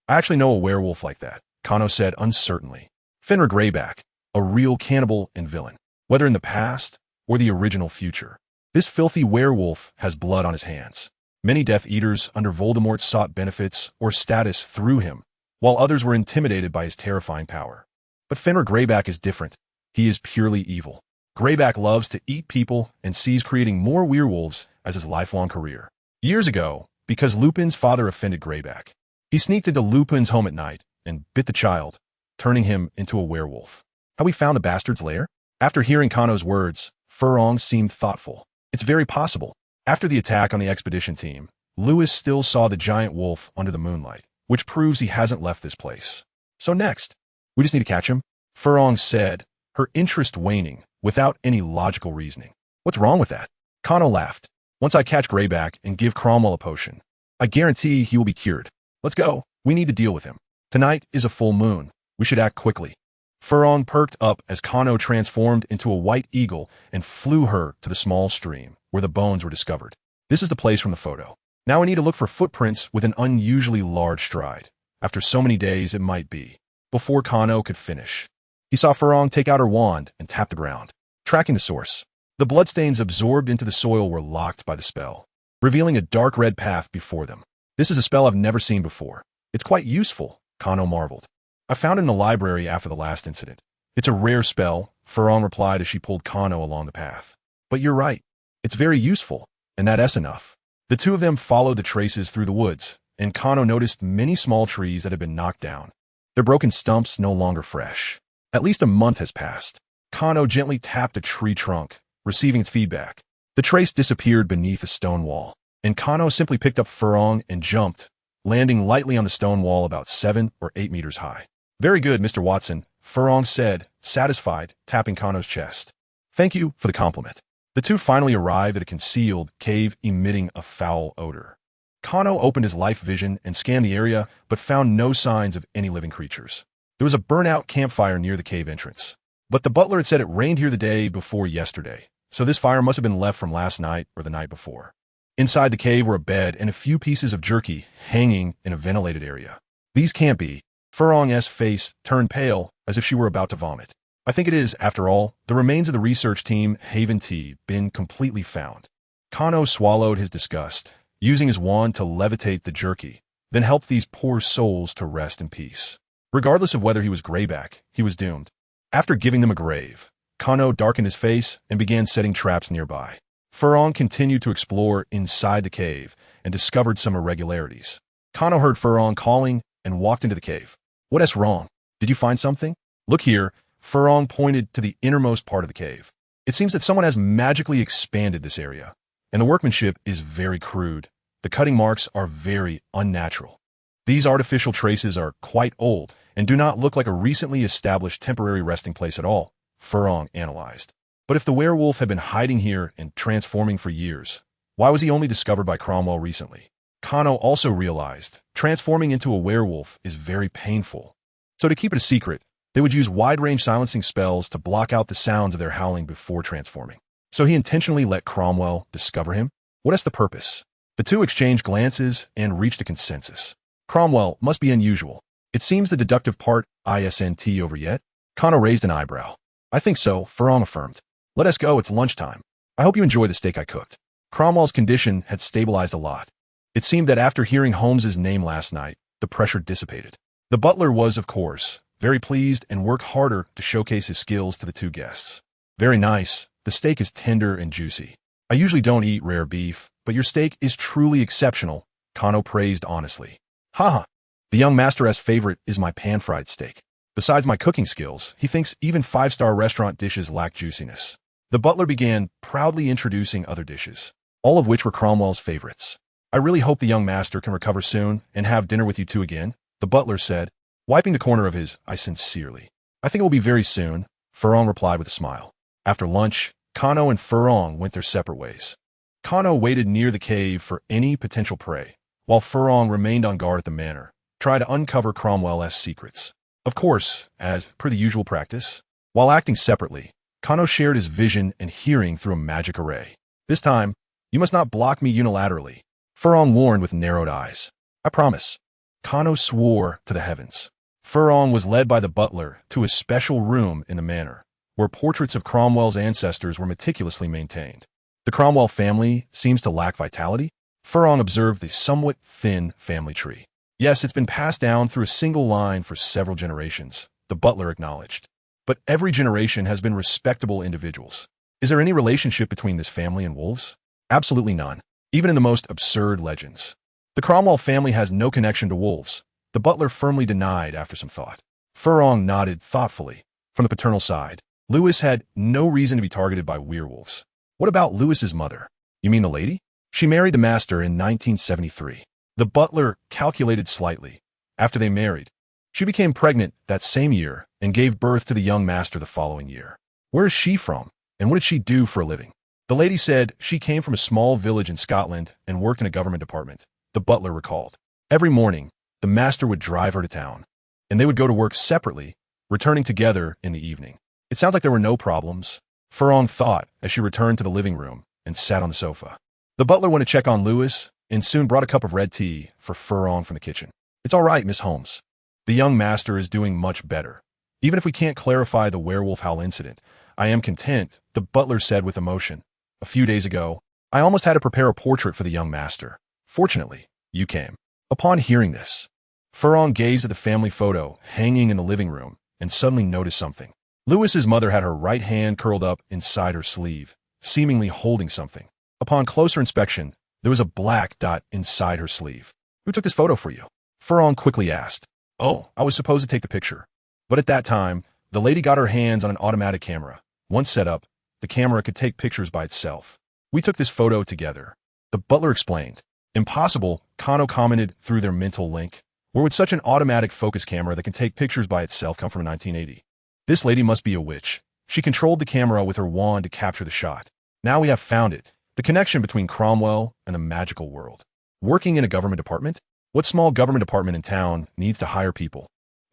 I actually know a werewolf like that, Kano said uncertainly. Fenrir Greyback, a real cannibal and villain, whether in the past or the original future. This filthy werewolf has blood on his hands. Many Death Eaters under Voldemort sought benefits or status through him, while others were intimidated by his terrifying power. But Fenrir Greyback is different. He is purely evil. Greyback loves to eat people and sees creating more werewolves as his lifelong career. Years ago, because Lupin's father offended Greyback, he sneaked into Lupin's home at night and bit the child, turning him into a werewolf. How we found the bastard's lair? After hearing Kano's words, Furong seemed thoughtful. It's very possible. After the attack on the expedition team, Lewis still saw the giant wolf under the moonlight, which proves he hasn't left this place. So next, we just need to catch him, Furong said, her interest waning without any logical reasoning. What's wrong with that? Kano laughed. Once I catch Greyback and give Cromwell a potion, I guarantee he will be cured. Let's go. We need to deal with him. Tonight is a full moon. We should act quickly. Furong perked up as Kano transformed into a white eagle and flew her to the small stream where the bones were discovered. This is the place from the photo. Now we need to look for footprints with an unusually large stride. After so many days, it might be. Before Kano could finish, he saw Furong take out her wand and tap the ground, tracking the source. The bloodstains absorbed into the soil were locked by the spell, revealing a dark red path before them. This is a spell I've never seen before. It's quite useful, Kano marveled. I found it in the library after the last incident. It's a rare spell, Furong replied as she pulled Kano along the path. But you're right. It's very useful, and that's enough. The two of them followed the traces through the woods, and Kano noticed many small trees that had been knocked down, their broken stumps no longer fresh. At least a month has passed. Kano gently tapped a tree trunk, receiving its feedback. The trace disappeared beneath a stone wall, and Kano simply picked up Furong and jumped, landing lightly on the stone wall about 7 or 8 meters high. Very good, Mr. Watson, Furong said, satisfied, tapping Kano's chest. Thank you for the compliment. The two finally arrived at a concealed cave emitting a foul odor. Kano opened his life vision and scanned the area, but found no signs of any living creatures. There was a burnt-out campfire near the cave entrance. But the butler had said it rained here the day before yesterday, so this fire must have been left from last night or the night before. Inside the cave were a bed and a few pieces of jerky hanging in a ventilated area. These can't be. Furong's face turned pale as if she were about to vomit. I think it is, after all, the remains of the research team Haven-T been completely found. Kano swallowed his disgust, using his wand to levitate the jerky, then helped these poor souls to rest in peace. Regardless of whether he was grayback, he was doomed. After giving them a grave, Kano darkened his face and began setting traps nearby. Furong continued to explore inside the cave and discovered some irregularities. Kano heard Furong calling and walked into the cave. "What's wrong? Did you find something?" "Look here." Furong pointed to the innermost part of the cave. "It seems that someone has magically expanded this area, and the workmanship is very crude. The cutting marks are very unnatural. These artificial traces are quite old and do not look like a recently established temporary resting place at all," Furong analyzed. But if the werewolf had been hiding here and transforming for years, why was he only discovered by Cromwell recently? Kano also realized transforming into a werewolf is very painful. So to keep it a secret, they would use wide-range silencing spells to block out the sounds of their howling before transforming. So he intentionally let Cromwell discover him? What is the purpose? The two exchanged glances and reached a consensus. Cromwell must be unusual. It seems the deductive part isn't over yet. Kano raised an eyebrow. "I think so," Furong affirmed. "Let us go, it's lunchtime. I hope you enjoy the steak I cooked." Cromwell's condition had stabilized a lot. It seemed that after hearing Holmes's name last night, the pressure dissipated. The butler was, of course, very pleased and worked harder to showcase his skills to the two guests. "Very nice. The steak is tender and juicy. I usually don't eat rare beef, but your steak is truly exceptional," Kano praised honestly. "Haha. The young master's favorite is my pan-fried steak. Besides my cooking skills, he thinks even five-star restaurant dishes lack juiciness." The butler began proudly introducing other dishes, all of which were Cromwell's favorites. "I really hope the young master can recover soon and have dinner with you two again," the butler said, wiping the corner of his eye sincerely. "I think it will be very soon," Furong replied with a smile. After lunch, Kano and Furong went their separate ways. Kano waited near the cave for any potential prey, while Furong remained on guard at the manor, trying to uncover Cromwell's secrets. Of course, as per the usual practice, while acting separately, Kano shared his vision and hearing through a magic array. "This time, you must not block me unilaterally," Furong warned with narrowed eyes. "I promise." Kano swore to the heavens. Furong was led by the butler to a special room in the manor, where portraits of Cromwell's ancestors were meticulously maintained. "The Cromwell family seems to lack vitality," Furong observed the somewhat thin family tree. "Yes, it's been passed down through a single line for several generations," the butler acknowledged. "But every generation has been respectable individuals. Is there any relationship between this family and wolves?" "Absolutely none, even in the most absurd legends. The Cromwell family has no connection to wolves," the butler firmly denied after some thought. Furong nodded thoughtfully. From the paternal side, Lewis had no reason to be targeted by werewolves. "What about Lewis's mother?" "You mean the lady? She married the master in 1973. The butler calculated slightly. After they married, she became pregnant that same year and gave birth to the young master the following year. Where is she from, and what did she do for a living?" The lady said she came from a small village in Scotland and worked in a government department, the butler recalled. Every morning, the master would drive her to town, and they would go to work separately, returning together in the evening. It sounds like there were no problems, Furong thought as she returned to the living room and sat on the sofa. The butler went to check on Lewis and soon brought a cup of red tea for Furong from the kitchen. "It's all right, Miss Holmes. The young master is doing much better. Even if we can't clarify the werewolf howl incident, I am content," the butler said with emotion. "A few days ago, I almost had to prepare a portrait for the young master. Fortunately, you came." Upon hearing this, Furong gazed at the family photo hanging in the living room and suddenly noticed something. Lewis's mother had her right hand curled up inside her sleeve, seemingly holding something. Upon closer inspection, there was a black dot inside her sleeve. "Who took this photo for you?" Furong quickly asked. "Oh, I was supposed to take the picture." But at that time, the lady got her hands on an automatic camera. Once set up, the camera could take pictures by itself. "We took this photo together," the butler explained. "Impossible," Kano commented through their mental link. "Where would such an automatic focus camera that can take pictures by itself come from in 1980? This lady must be a witch. She controlled the camera with her wand to capture the shot. Now we have found it. The connection between Cromwell and the magical world. Working in a government department? What small government department in town needs to hire people?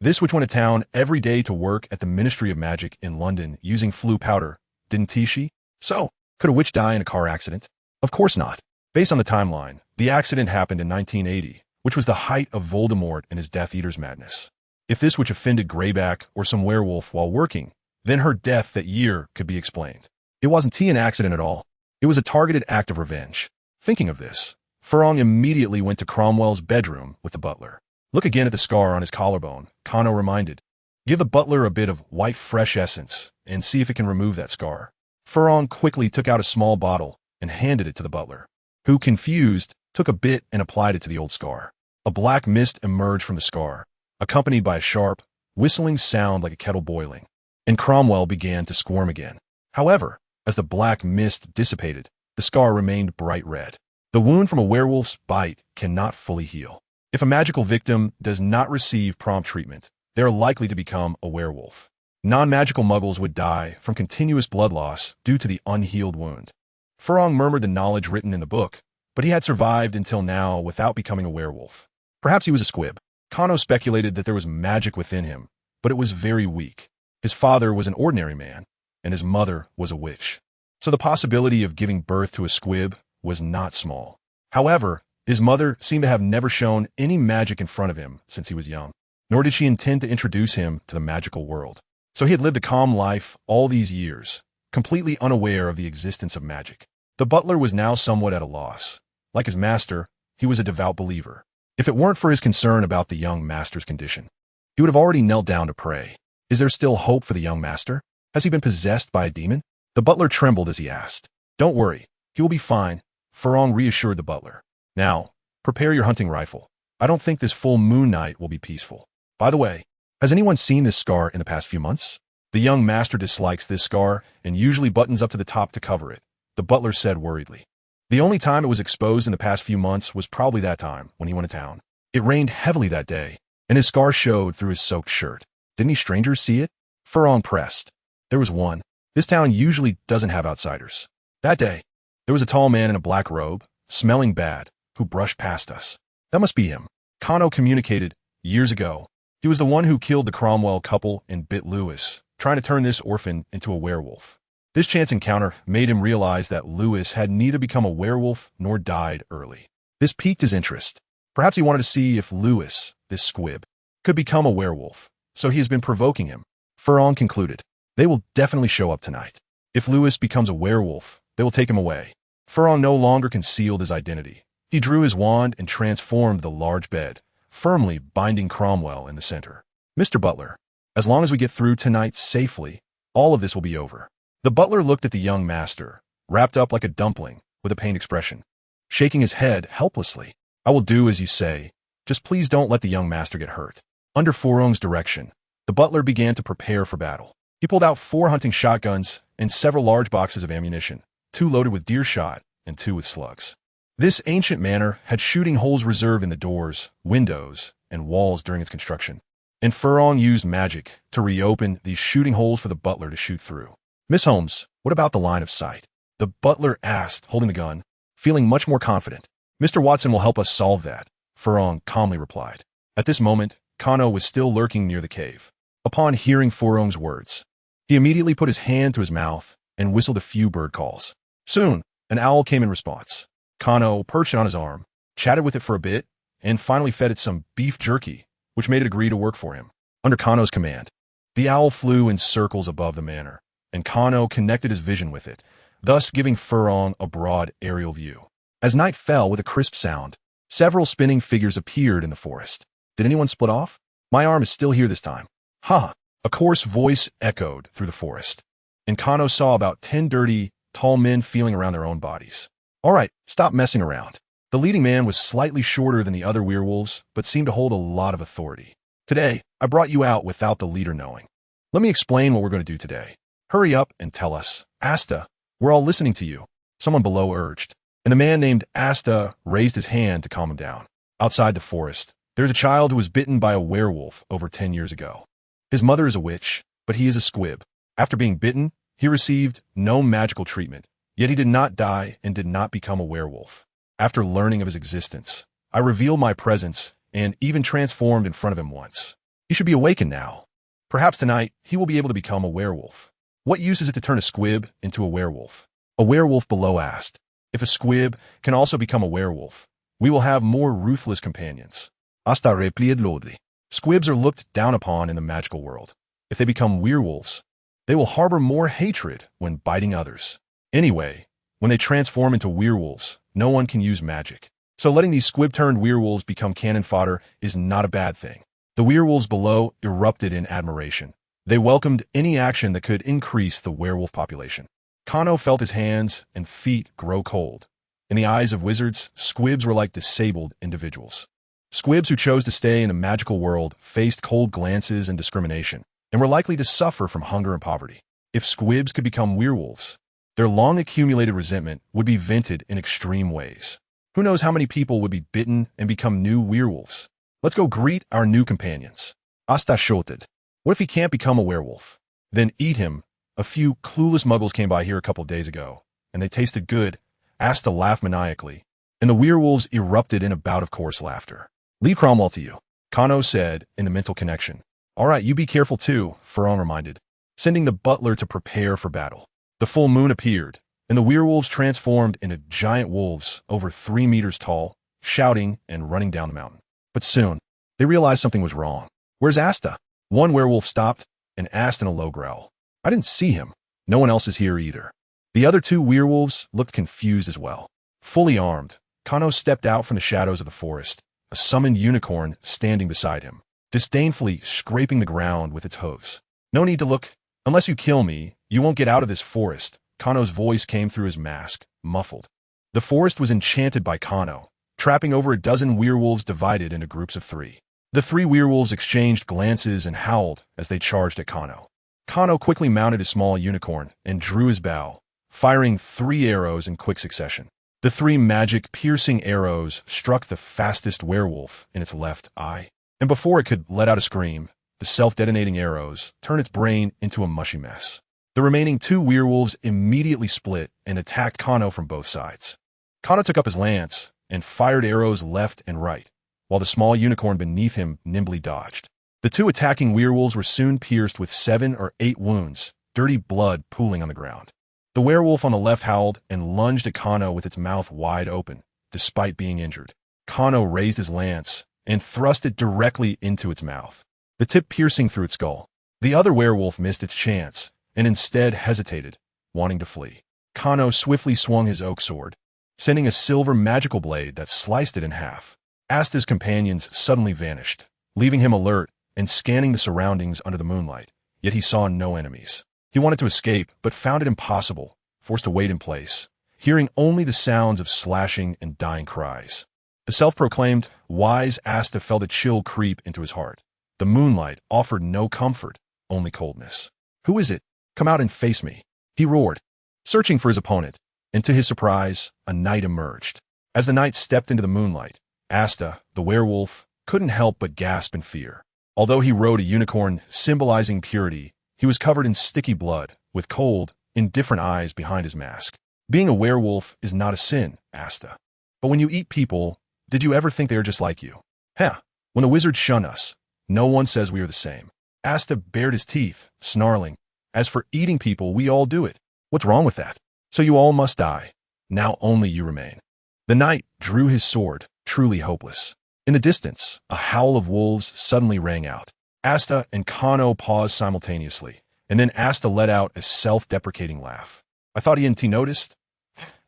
This witch went to town every day to work at the Ministry of Magic in London using flu powder, didn't she? So, could a witch die in a car accident? Of course not. Based on the timeline, the accident happened in 1980, which was the height of Voldemort and his Death Eater's madness. If this witch offended Greyback or some werewolf while working, then her death that year could be explained. It wasn't an accident at all. It was a targeted act of revenge. Thinking of this, Furong immediately went to Cromwell's bedroom with the butler. Look again at the scar on his collarbone, Kano reminded. Give the butler a bit of white fresh essence and see if it can remove that scar. Furong quickly took out a small bottle and handed it to the butler, who, confused, took a bit and applied it to the old scar. A black mist emerged from the scar, accompanied by a sharp, whistling sound like a kettle boiling, and Cromwell began to squirm again. However, as the black mist dissipated, the scar remained bright red. The wound from a werewolf's bite cannot fully heal. If a magical victim does not receive prompt treatment, they are likely to become a werewolf. Non-magical muggles would die from continuous blood loss due to the unhealed wound. Furong murmured the knowledge written in the book, but he had survived until now without becoming a werewolf. Perhaps he was a squib. Kano speculated that there was magic within him, but it was very weak. His father was an ordinary man, and his mother was a witch. So the possibility of giving birth to a squib was not small. However, his mother seemed to have never shown any magic in front of him since he was young, nor did she intend to introduce him to the magical world. So he had lived a calm life all these years, completely unaware of the existence of magic. The butler was now somewhat at a loss. Like his master, he was a devout believer. If it weren't for his concern about the young master's condition, he would have already knelt down to pray. Is there still hope for the young master? Has he been possessed by a demon? The butler trembled as he asked. Don't worry, he will be fine, Furong reassured the butler. Now, prepare your hunting rifle. I don't think this full moon night will be peaceful. By the way, has anyone seen this scar in the past few months? The young master dislikes this scar and usually buttons up to the top to cover it, the butler said worriedly. The only time it was exposed in the past few months was probably that time when he went to town. It rained heavily that day, and his scar showed through his soaked shirt. Didn't any strangers see it? Furong pressed. There was one. This town usually doesn't have outsiders. That day, there was a tall man in a black robe, smelling bad, who brushed past us. That must be him. Kano communicated, years ago. He was the one who killed the Cromwell couple and bit Lewis, trying to turn this orphan into a werewolf. This chance encounter made him realize that Lewis had neither become a werewolf nor died early. This piqued his interest. Perhaps he wanted to see if Lewis, this squib, could become a werewolf, so he has been provoking him. Furong concluded. They will definitely show up tonight. If Lewis becomes a werewolf, they will take him away. Furong no longer concealed his identity. He drew his wand and transformed the large bed, firmly binding Cromwell in the center. Mr. Butler, as long as we get through tonight safely, all of this will be over. The butler looked at the young master, wrapped up like a dumpling, with a pained expression, shaking his head helplessly. I will do as you say. Just please don't let the young master get hurt. Under Furong's direction, the butler began to prepare for battle. He pulled out 4 hunting shotguns and several large boxes of ammunition, 2 loaded with deer shot and 2 with slugs. This ancient manor had shooting holes reserved in the doors, windows, and walls during its construction, and Furong used magic to reopen these shooting holes for the butler to shoot through. Miss Holmes, what about the line of sight? The butler asked, holding the gun, feeling much more confident. Mr. Watson will help us solve that, Furong calmly replied. At this moment, Kano was still lurking near the cave. Upon hearing Furong's words, he immediately put his hand to his mouth and whistled a few bird calls. Soon, an owl came in response. Kano perched on his arm, chatted with it for a bit, and finally fed it some beef jerky, which made it agree to work for him. Under Kano's command, the owl flew in circles above the manor, and Kano connected his vision with it, thus giving Furong a broad aerial view. As night fell with a crisp sound, several spinning figures appeared in the forest. Did anyone split off? My arm is still here this time. Ha! A coarse voice echoed through the forest, and Kano saw about 10 dirty, tall men feeling around their own bodies. All right, stop messing around. The leading man was slightly shorter than the other werewolves, but seemed to hold a lot of authority. Today, I brought you out without the leader knowing. Let me explain what we're going to do today. Hurry up and tell us. Asta, we're all listening to you, someone below urged, and the man named Asta raised his hand to calm him down. Outside the forest, there's a child who was bitten by a werewolf over 10 years ago. His mother is a witch, but he is a squib. After being bitten, he received no magical treatment, yet he did not die and did not become a werewolf. After learning of his existence, I revealed my presence and even transformed in front of him once. He should be awakened now. Perhaps tonight he will be able to become a werewolf. What use is it to turn a squib into a werewolf? A werewolf below asked. If a squib can also become a werewolf, we will have more ruthless companions. Asta replied loudly. Squibs are looked down upon in the magical world. If they become werewolves, they will harbor more hatred when biting others. Anyway, when they transform into werewolves, no one can use magic. So letting these squib-turned werewolves become cannon fodder is not a bad thing. The werewolves below erupted in admiration. They welcomed any action that could increase the werewolf population. Kano felt his hands and feet grow cold. In the eyes of wizards, squibs were like disabled individuals. Squibs who chose to stay in the magical world faced cold glances and discrimination, and were likely to suffer from hunger and poverty. If squibs could become werewolves, their long-accumulated resentment would be vented in extreme ways. Who knows how many people would be bitten and become new werewolves? Let's go greet our new companions. Asta shouted. What if he can't become a werewolf? Then eat him. A few clueless muggles came by here a couple days ago, and they tasted good. Asta laughed maniacally, and the werewolves erupted in a bout of coarse laughter. Leave Cromwell to you, Kano said in the mental connection. All right, you be careful too, Ferong reminded, sending the butler to prepare for battle. The full moon appeared, and the werewolves transformed into giant wolves over 3 meters tall, shouting and running down the mountain. But soon, they realized something was wrong. Where's Asta? One werewolf stopped and asked in a low growl. I didn't see him. No one else is here either. The other 2 werewolves looked confused as well. Fully armed, Kano stepped out from the shadows of the forest, a summoned unicorn standing beside him, disdainfully scraping the ground with its hooves. No need to look. Unless you kill me, you won't get out of this forest. Kano's voice came through his mask, muffled. The forest was enchanted by Kano, trapping over a dozen werewolves divided into groups of 3. The 3 werewolves exchanged glances and howled as they charged at Kano. Kano quickly mounted his small unicorn and drew his bow, firing 3 arrows in quick succession. The 3 magic, piercing arrows struck the fastest werewolf in its left eye, and before it could let out a scream, the self-detonating arrows turned its brain into a mushy mess. The remaining 2 werewolves immediately split and attacked Kano from both sides. Kano took up his lance and fired arrows left and right, while the small unicorn beneath him nimbly dodged. The 2 attacking werewolves were soon pierced with 7 or 8 wounds, dirty blood pooling on the ground. The werewolf on the left howled and lunged at Kano with its mouth wide open, despite being injured. Kano raised his lance and thrust it directly into its mouth, the tip piercing through its skull. The other werewolf missed its chance and instead hesitated, wanting to flee. Kano swiftly swung his oak sword, sending a silver magical blade that sliced it in half. Asta's companions suddenly vanished, leaving him alert and scanning the surroundings under the moonlight, yet he saw no enemies. He wanted to escape, but found it impossible, forced to wait in place, hearing only the sounds of slashing and dying cries. The self-proclaimed wise Asta felt a chill creep into his heart. The moonlight offered no comfort, only coldness. Who is it? Come out and face me, he roared, searching for his opponent, and to his surprise, a knight emerged. As the knight stepped into the moonlight, Asta, the werewolf, couldn't help but gasp in fear. Although he rode a unicorn symbolizing purity, he was covered in sticky blood, with cold, indifferent eyes behind his mask. Being a werewolf is not a sin, Asta. But when you eat people, did you ever think they are just like you? Heh, when the wizards shun us, no one says we are the same. Asta bared his teeth, snarling. As for eating people, we all do it. What's wrong with that? So you all must die. Now only you remain. The knight drew his sword, truly hopeless. In the distance, a howl of wolves suddenly rang out. Asta and Kano paused simultaneously, and then Asta let out a self-deprecating laugh. I thought he noticed.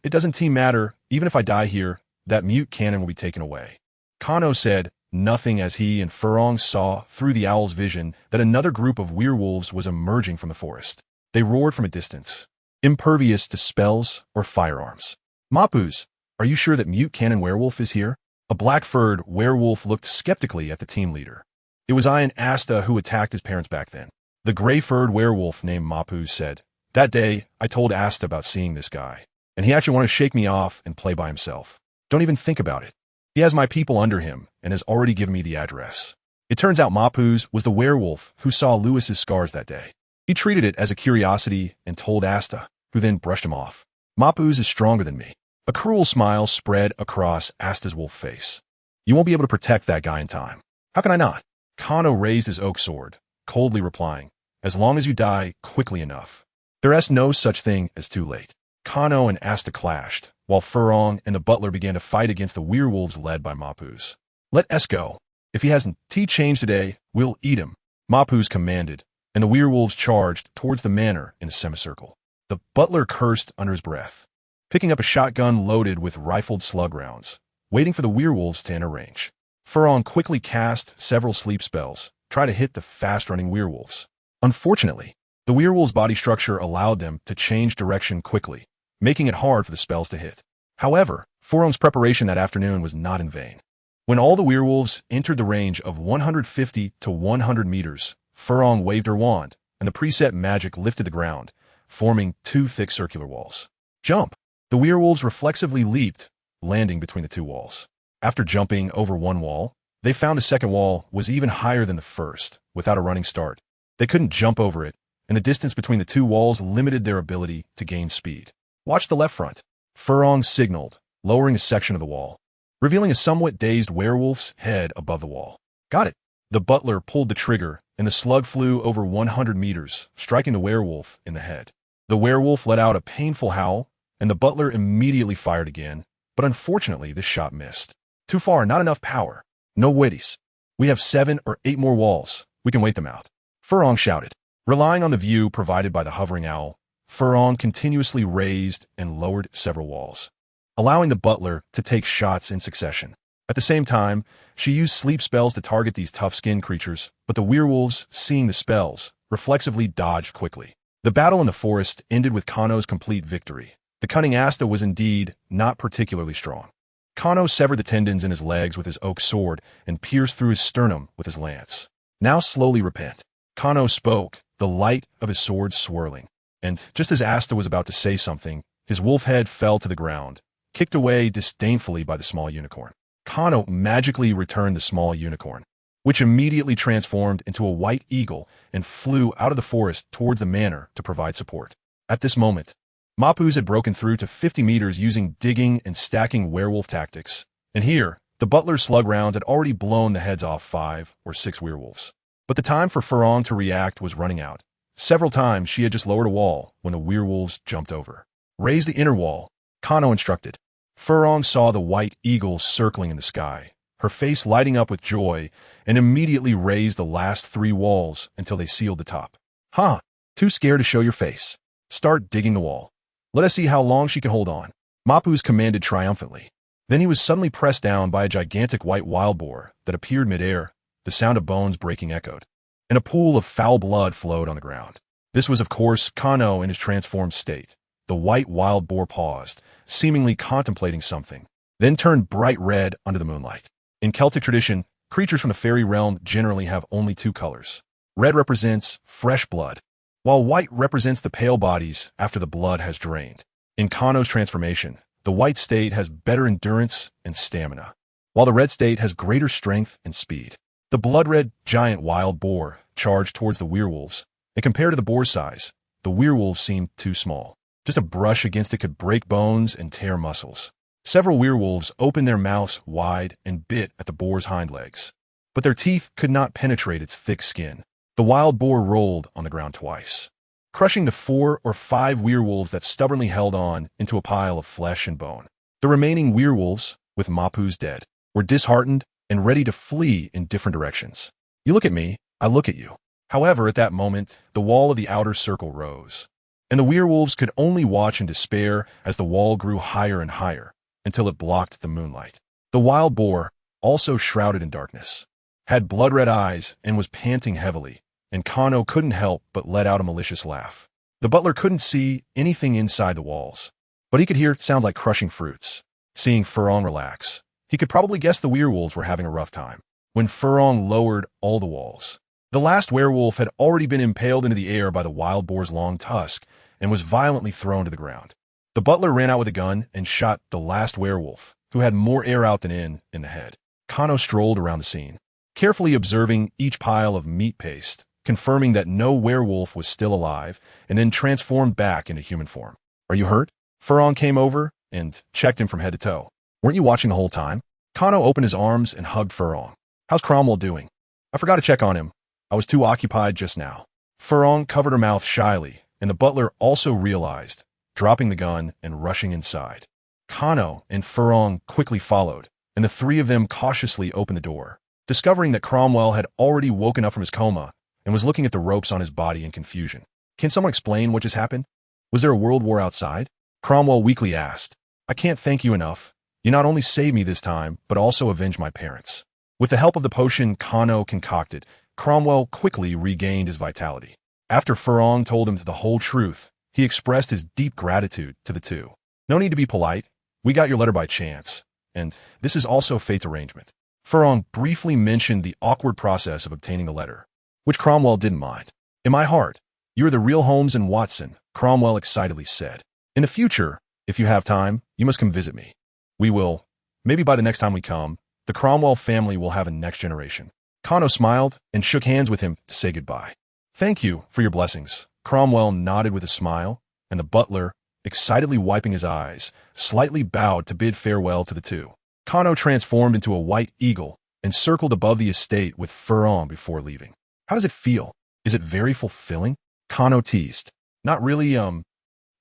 It doesn't matter, even if I die here, that mute cannon will be taken away. Kano said nothing as he and Ferong saw through the owl's vision that another group of werewolves was emerging from the forest. They roared from a distance, impervious to spells or firearms. Mapus, are you sure that mute cannon werewolf is here? A black-furred werewolf looked skeptically at the team leader. It was I and Asta who attacked his parents back then. The gray-furred werewolf named Mapus said, that day, I told Asta about seeing this guy, and he actually wanted to shake me off and play by himself. Don't even think about it. He has my people under him and has already given me the address. It turns out Mapus was the werewolf who saw Lewis's scars that day. He treated it as a curiosity and told Asta, who then brushed him off. Mapus is stronger than me. A cruel smile spread across Asta's wolf face. You won't be able to protect that guy in time. How can I not? Kano raised his oak sword, coldly replying, "As long as you die quickly enough. There is no such thing as too late." Kano and Asta clashed, while Furong and the butler began to fight against the werewolves led by Mapuz. "Let us go. If he hasn't tea changed today, we'll eat him," Mapuz commanded, and the werewolves charged towards the manor in a semicircle. The butler cursed under his breath, picking up a shotgun loaded with rifled slug rounds, waiting for the werewolves to enter range. Furong quickly cast several sleep spells, trying to hit the fast-running werewolves. Unfortunately, the werewolves' body structure allowed them to change direction quickly, making it hard for the spells to hit. However, Furong's preparation that afternoon was not in vain. When all the werewolves entered the range of 150 to 100 meters, Furong waved her wand, and the preset magic lifted the ground, forming two thick circular walls. "Jump!" The werewolves reflexively leaped, landing between the two walls. After jumping over one wall, they found the second wall was even higher than the first, without a running start. They couldn't jump over it, and the distance between the two walls limited their ability to gain speed. "Watch the left front," Furong signaled, lowering a section of the wall, revealing a somewhat dazed werewolf's head above the wall. "Got it." The butler pulled the trigger, and the slug flew over 100 meters, striking the werewolf in the head. The werewolf let out a painful howl, and the butler immediately fired again, but unfortunately this shot missed. "Too far, not enough power. No witties. We have 7 or 8 more walls. We can wait them out," Furong shouted. Relying on the view provided by the hovering owl, Furong continuously raised and lowered several walls, allowing the butler to take shots in succession. At the same time, she used sleep spells to target these tough-skinned creatures, but the werewolves, seeing the spells, reflexively dodged quickly. The battle in the forest ended with Kano's complete victory. The cunning Asta was indeed not particularly strong. Kano severed the tendons in his legs with his oak sword and pierced through his sternum with his lance. "Now slowly repent." Kano spoke, the light of his sword swirling, and just as Asta was about to say something, his wolf head fell to the ground, kicked away disdainfully by the small unicorn. Kano magically returned the small unicorn, which immediately transformed into a white eagle and flew out of the forest towards the manor to provide support. At this moment, Mapuz had broken through to 50 meters using digging and stacking werewolf tactics, and here, the butler's slug rounds had already blown the heads off 5 or 6 werewolves. But the time for Furong to react was running out. Several times she had just lowered a wall when the werewolves jumped over. "Raise the inner wall," Kano instructed. Furong saw the white eagle circling in the sky, her face lighting up with joy, and immediately raised the last 3 walls until they sealed the top. "Huh, too scared to show your face. Start digging the wall. Let us see how long she can hold on," Mapuz commanded triumphantly. Then he was suddenly pressed down by a gigantic white wild boar that appeared midair, the sound of bones breaking echoed, and a pool of foul blood flowed on the ground. This was, of course, Kano in his transformed state. The white wild boar paused, seemingly contemplating something, then turned bright red under the moonlight. In Celtic tradition, creatures from the fairy realm generally have only 2 colors. Red represents fresh blood, while white represents the pale bodies after the blood has drained. In Kano's transformation, the white state has better endurance and stamina, while the red state has greater strength and speed. The blood-red giant wild boar charged towards the werewolves, and compared to the boar's size, the werewolves seemed too small. Just a brush against it could break bones and tear muscles. Several werewolves opened their mouths wide and bit at the boar's hind legs, but their teeth could not penetrate its thick skin. The wild boar rolled on the ground twice, crushing the 4 or 5 werewolves that stubbornly held on into a pile of flesh and bone. The remaining werewolves, with Mapuz dead, were disheartened and ready to flee in different directions. "You look at me, I look at you." However, at that moment, the wall of the outer circle rose, and the werewolves could only watch in despair as the wall grew higher and higher until it blocked the moonlight. The wild boar, also shrouded in darkness, had blood-red eyes and was panting heavily, and Kano couldn't help but let out a malicious laugh. The butler couldn't see anything inside the walls, but he could hear sounds like crushing fruits. Seeing Furong relax, he could probably guess the werewolves were having a rough time. When Furong lowered all the walls, the last werewolf had already been impaled into the air by the wild boar's long tusk and was violently thrown to the ground. The butler ran out with a gun and shot the last werewolf, who had more air out than in the head. Kano strolled around the scene, carefully observing each pile of meat paste, confirming that no werewolf was still alive, and then transformed back into human form. "Are you hurt?" Furong came over and checked him from head to toe. "Weren't you watching the whole time?" Kano opened his arms and hugged Furong. "How's Cromwell doing?" I forgot to check on him. I was too occupied just now. Farong covered her mouth shyly, and the butler also realized, dropping the gun and rushing inside. Kano and Farong quickly followed, and the three of them cautiously opened the door, discovering that Cromwell had already woken up from his coma and was looking at the ropes on his body in confusion. Can someone explain what just happened? Was there a world war outside? Cromwell weakly asked. I can't thank you enough. You not only saved me this time, but also avenged my parents. With the help of the potion Kano concocted, Cromwell quickly regained his vitality. After Farong told him the whole truth, he expressed his deep gratitude to the two. No need to be polite. We got your letter by chance, and this is also fate's arrangement. Farong briefly mentioned the awkward process of obtaining the letter, which Cromwell didn't mind. In my heart, you're the real Holmes and Watson, Cromwell excitedly said. In the future, if you have time, you must come visit me. We will. Maybe by the next time we come, the Cromwell family will have a next generation. Kano smiled and shook hands with him to say goodbye. Thank you for your blessings. Cromwell nodded with a smile, and the butler, excitedly wiping his eyes, slightly bowed to bid farewell to the two. Kano transformed into a white eagle and circled above the estate with Farong before leaving. How does it feel? Is it very fulfilling? Kano teased. Not really,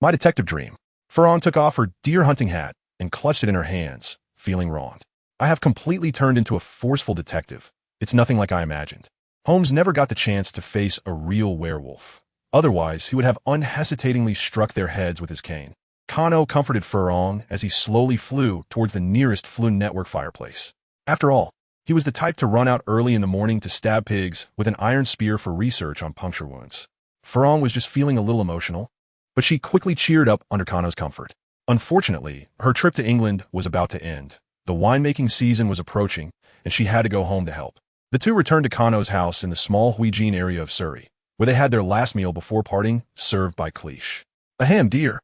my detective dream. Farong took off her deer hunting hat and clutched it in her hands, feeling wronged. I have completely turned into a forceful detective. It's nothing like I imagined. Holmes never got the chance to face a real werewolf. Otherwise, he would have unhesitatingly struck their heads with his cane. Kano comforted Farong as he slowly flew towards the nearest Flune Network fireplace. After all, he was the type to run out early in the morning to stab pigs with an iron spear for research on puncture wounds. Farong was just feeling a little emotional, but she quickly cheered up under Kano's comfort. Unfortunately, her trip to England was about to end. The winemaking season was approaching, and she had to go home to help. The two returned to Kano's house in the small Huijin area of Surrey, where they had their last meal before parting, served by Cleesh. Ahem, dear.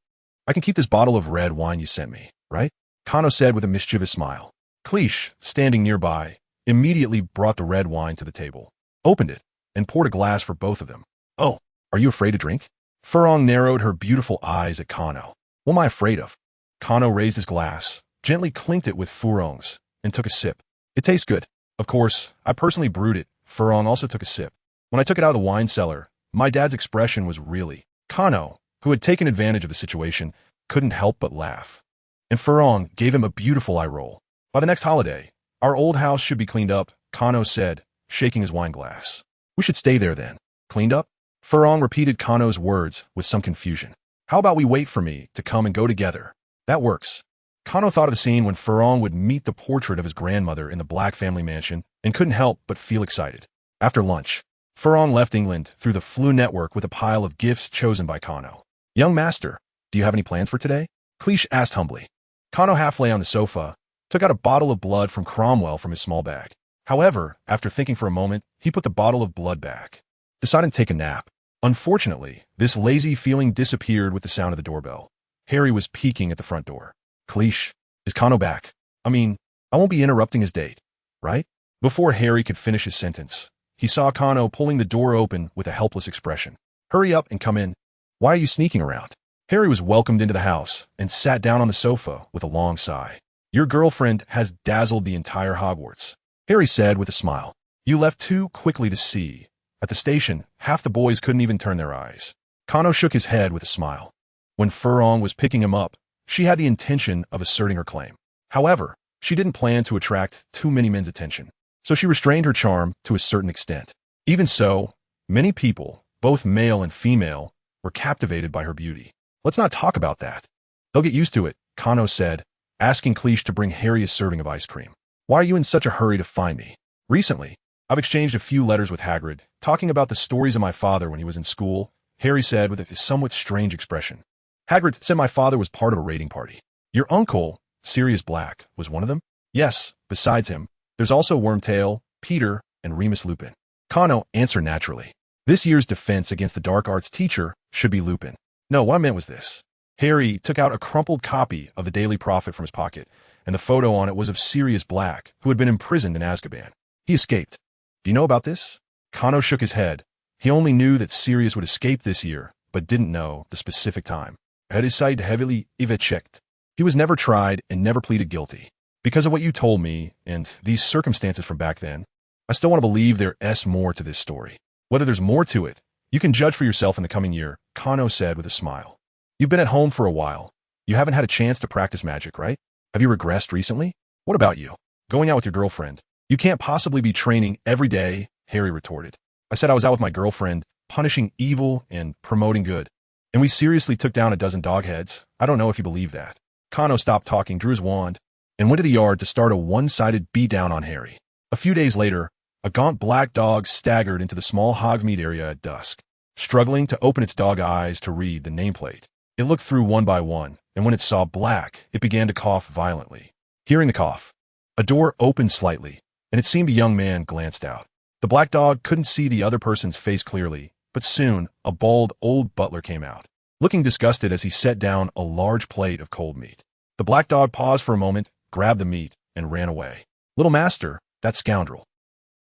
I can keep this bottle of red wine you sent me, right? Kano said with a mischievous smile. Cleesh, standing nearby, immediately brought the red wine to the table, opened it, and poured a glass for both of them. Oh, are you afraid to drink? Farong narrowed her beautiful eyes at Kano. What am I afraid of? Kano raised his glass, gently clinked it with Farong's, and took a sip. It tastes good. Of course, I personally brewed it. Farong also took a sip. When I took it out of the wine cellar, my dad's expression was really. Kano, who had taken advantage of the situation, couldn't help but laugh. And Farong gave him a beautiful eye roll. By the next holiday, our old house should be cleaned up, Kano said, shaking his wine glass. We should stay there then. Cleaned up? Farong repeated Kano's words with some confusion. How about we wait for me to come and go together? That works. Kano thought of the scene when Farong would meet the portrait of his grandmother in the Black family mansion and couldn't help but feel excited. After lunch, Farong left England through the Flune Network with a pile of gifts chosen by Kano. Young master, do you have any plans for today? Cleesh asked humbly. Kano half lay on the sofa, took out a bottle of blood from Cromwell from his small bag. However, after thinking for a moment, he put the bottle of blood back, decided to take a nap. Unfortunately, this lazy feeling disappeared with the sound of the doorbell. Harry was peeking at the front door. Cleesh, is Kano back? I mean, I won't be interrupting his date, right? Before Harry could finish his sentence, he saw Kano pulling the door open with a helpless expression. Hurry up and come in. Why are you sneaking around? Harry was welcomed into the house and sat down on the sofa with a long sigh. Your girlfriend has dazzled the entire Hogwarts, Harry said with a smile. You left too quickly to see. At the station, half the boys couldn't even turn their eyes. Kano shook his head with a smile. When Farong was picking him up, she had the intention of asserting her claim. However, she didn't plan to attract too many men's attention, so she restrained her charm to a certain extent. Even so, many people, both male and female, were captivated by her beauty. Let's not talk about that. They'll get used to it, Kano said, asking Cleesh to bring Harry a serving of ice cream. Why are you in such a hurry to find me? Recently, I've exchanged a few letters with Hagrid, talking about the stories of my father when he was in school, Harry said with a somewhat strange expression. Hagrid said my father was part of a raiding party. Your uncle, Sirius Black, was one of them? Yes, besides him, there's also Wormtail, Peter, and Remus Lupin. Kano answered naturally. This year's defense against the dark arts teacher should be Lupin. No, what I meant was this. Harry took out a crumpled copy of the Daily Prophet from his pocket, and the photo on it was of Sirius Black, who had been imprisoned in Azkaban. He escaped. Do you know about this? Kano shook his head. He only knew that Sirius would escape this year, but didn't know the specific time. I had his side heavily checked. He was never tried and never pleaded guilty. Because of what you told me and these circumstances from back then, I still want to believe there's more to this story. Whether there's more to it, you can judge for yourself in the coming year, Kano said with a smile. You've been at home for a while. You haven't had a chance to practice magic, right? Have you regressed recently? What about you? Going out with your girlfriend. You can't possibly be training every day, Harry retorted. I said I was out with my girlfriend, punishing evil and promoting good. And we seriously took down a dozen dogheads. I don't know if you believe that. Kano stopped talking, drew his wand, and went to the yard to start a one-sided beatdown on Harry. A few days later, a gaunt black dog staggered into the small Hogsmeade area at dusk, struggling to open its dog eyes to read the nameplate. It looked through one by one, and when it saw black, it began to cough violently. Hearing the cough, a door opened slightly, and it seemed a young man glanced out. The black dog couldn't see the other person's face clearly, but soon a bald old butler came out, looking disgusted as he set down a large plate of cold meat. The black dog paused for a moment, grabbed the meat, and ran away. Little master, that scoundrel.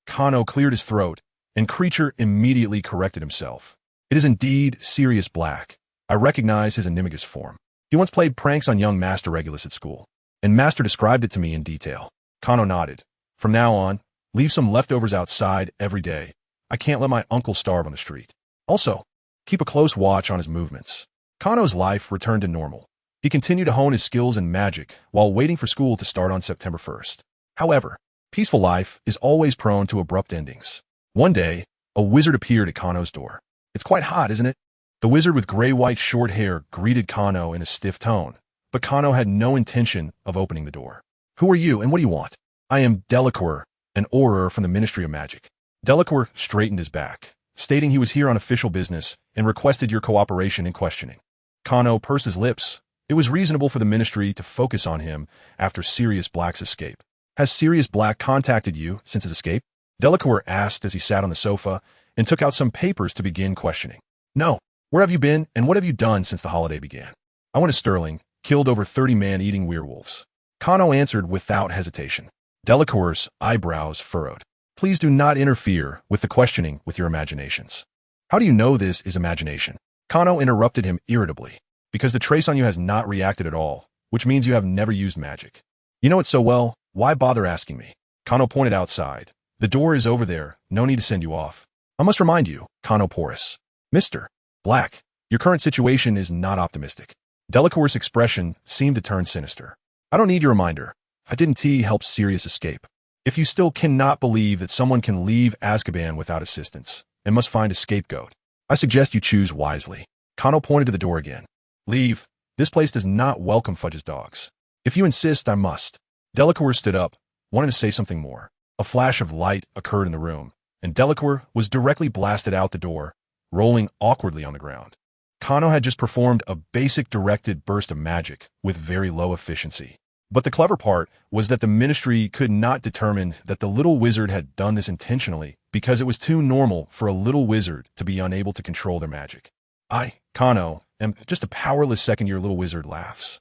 Kano cleared his throat, and Creature immediately corrected himself. It is indeed Sirius Black. I recognize his enigmagus form. He once played pranks on young Master Regulus at school, and Master described it to me in detail. Kano nodded. From now on, leave some leftovers outside every day. I can't let my uncle starve on the street. Also, keep a close watch on his movements. Kano's life returned to normal. He continued to hone his skills in magic while waiting for school to start on September 1st. However, peaceful life is always prone to abrupt endings. One day, a wizard appeared at Kano's door. It's quite hot, isn't it? The wizard with gray-white short hair greeted Kano in a stiff tone, but Kano had no intention of opening the door. Who are you, and what do you want? I am Delacour, an Auror from the Ministry of Magic. Delacour straightened his back, stating he was here on official business and requested your cooperation in questioning. Kano pursed his lips. It was reasonable for the Ministry to focus on him after Sirius Black's escape. Has Sirius Black contacted you since his escape? Delacour asked as he sat on the sofa and took out some papers to begin questioning. No. Where have you been, and what have you done since the holiday began? I went to Sterling, killed over 30 man-eating werewolves. Kano answered without hesitation. Delacour's eyebrows furrowed. Please do not interfere with the questioning with your imaginations. How do you know this is imagination? Kano interrupted him irritably. Because the trace on you has not reacted at all, which means you have never used magic. You know it so well, why bother asking me? Kano pointed outside. The door is over there, no need to send you off. I must remind you, Kano Porus. Mr. Black, your current situation is not optimistic. Delacour's expression seemed to turn sinister. I don't need your reminder. Identity helped Sirius escape. If you still cannot believe that someone can leave Azkaban without assistance and must find a scapegoat, I suggest you choose wisely. Kano pointed to the door again. Leave. This place does not welcome Fudge's dogs. If you insist, I must. Delacour stood up, wanting to say something more. A flash of light occurred in the room, and Delacour was directly blasted out the door, rolling awkwardly on the ground. Kano had just performed a basic directed burst of magic with very low efficiency. But the clever part was that the Ministry could not determine that the little wizard had done this intentionally because it was too normal for a little wizard to be unable to control their magic. I, Kano, am just a powerless second-year little wizard laughs.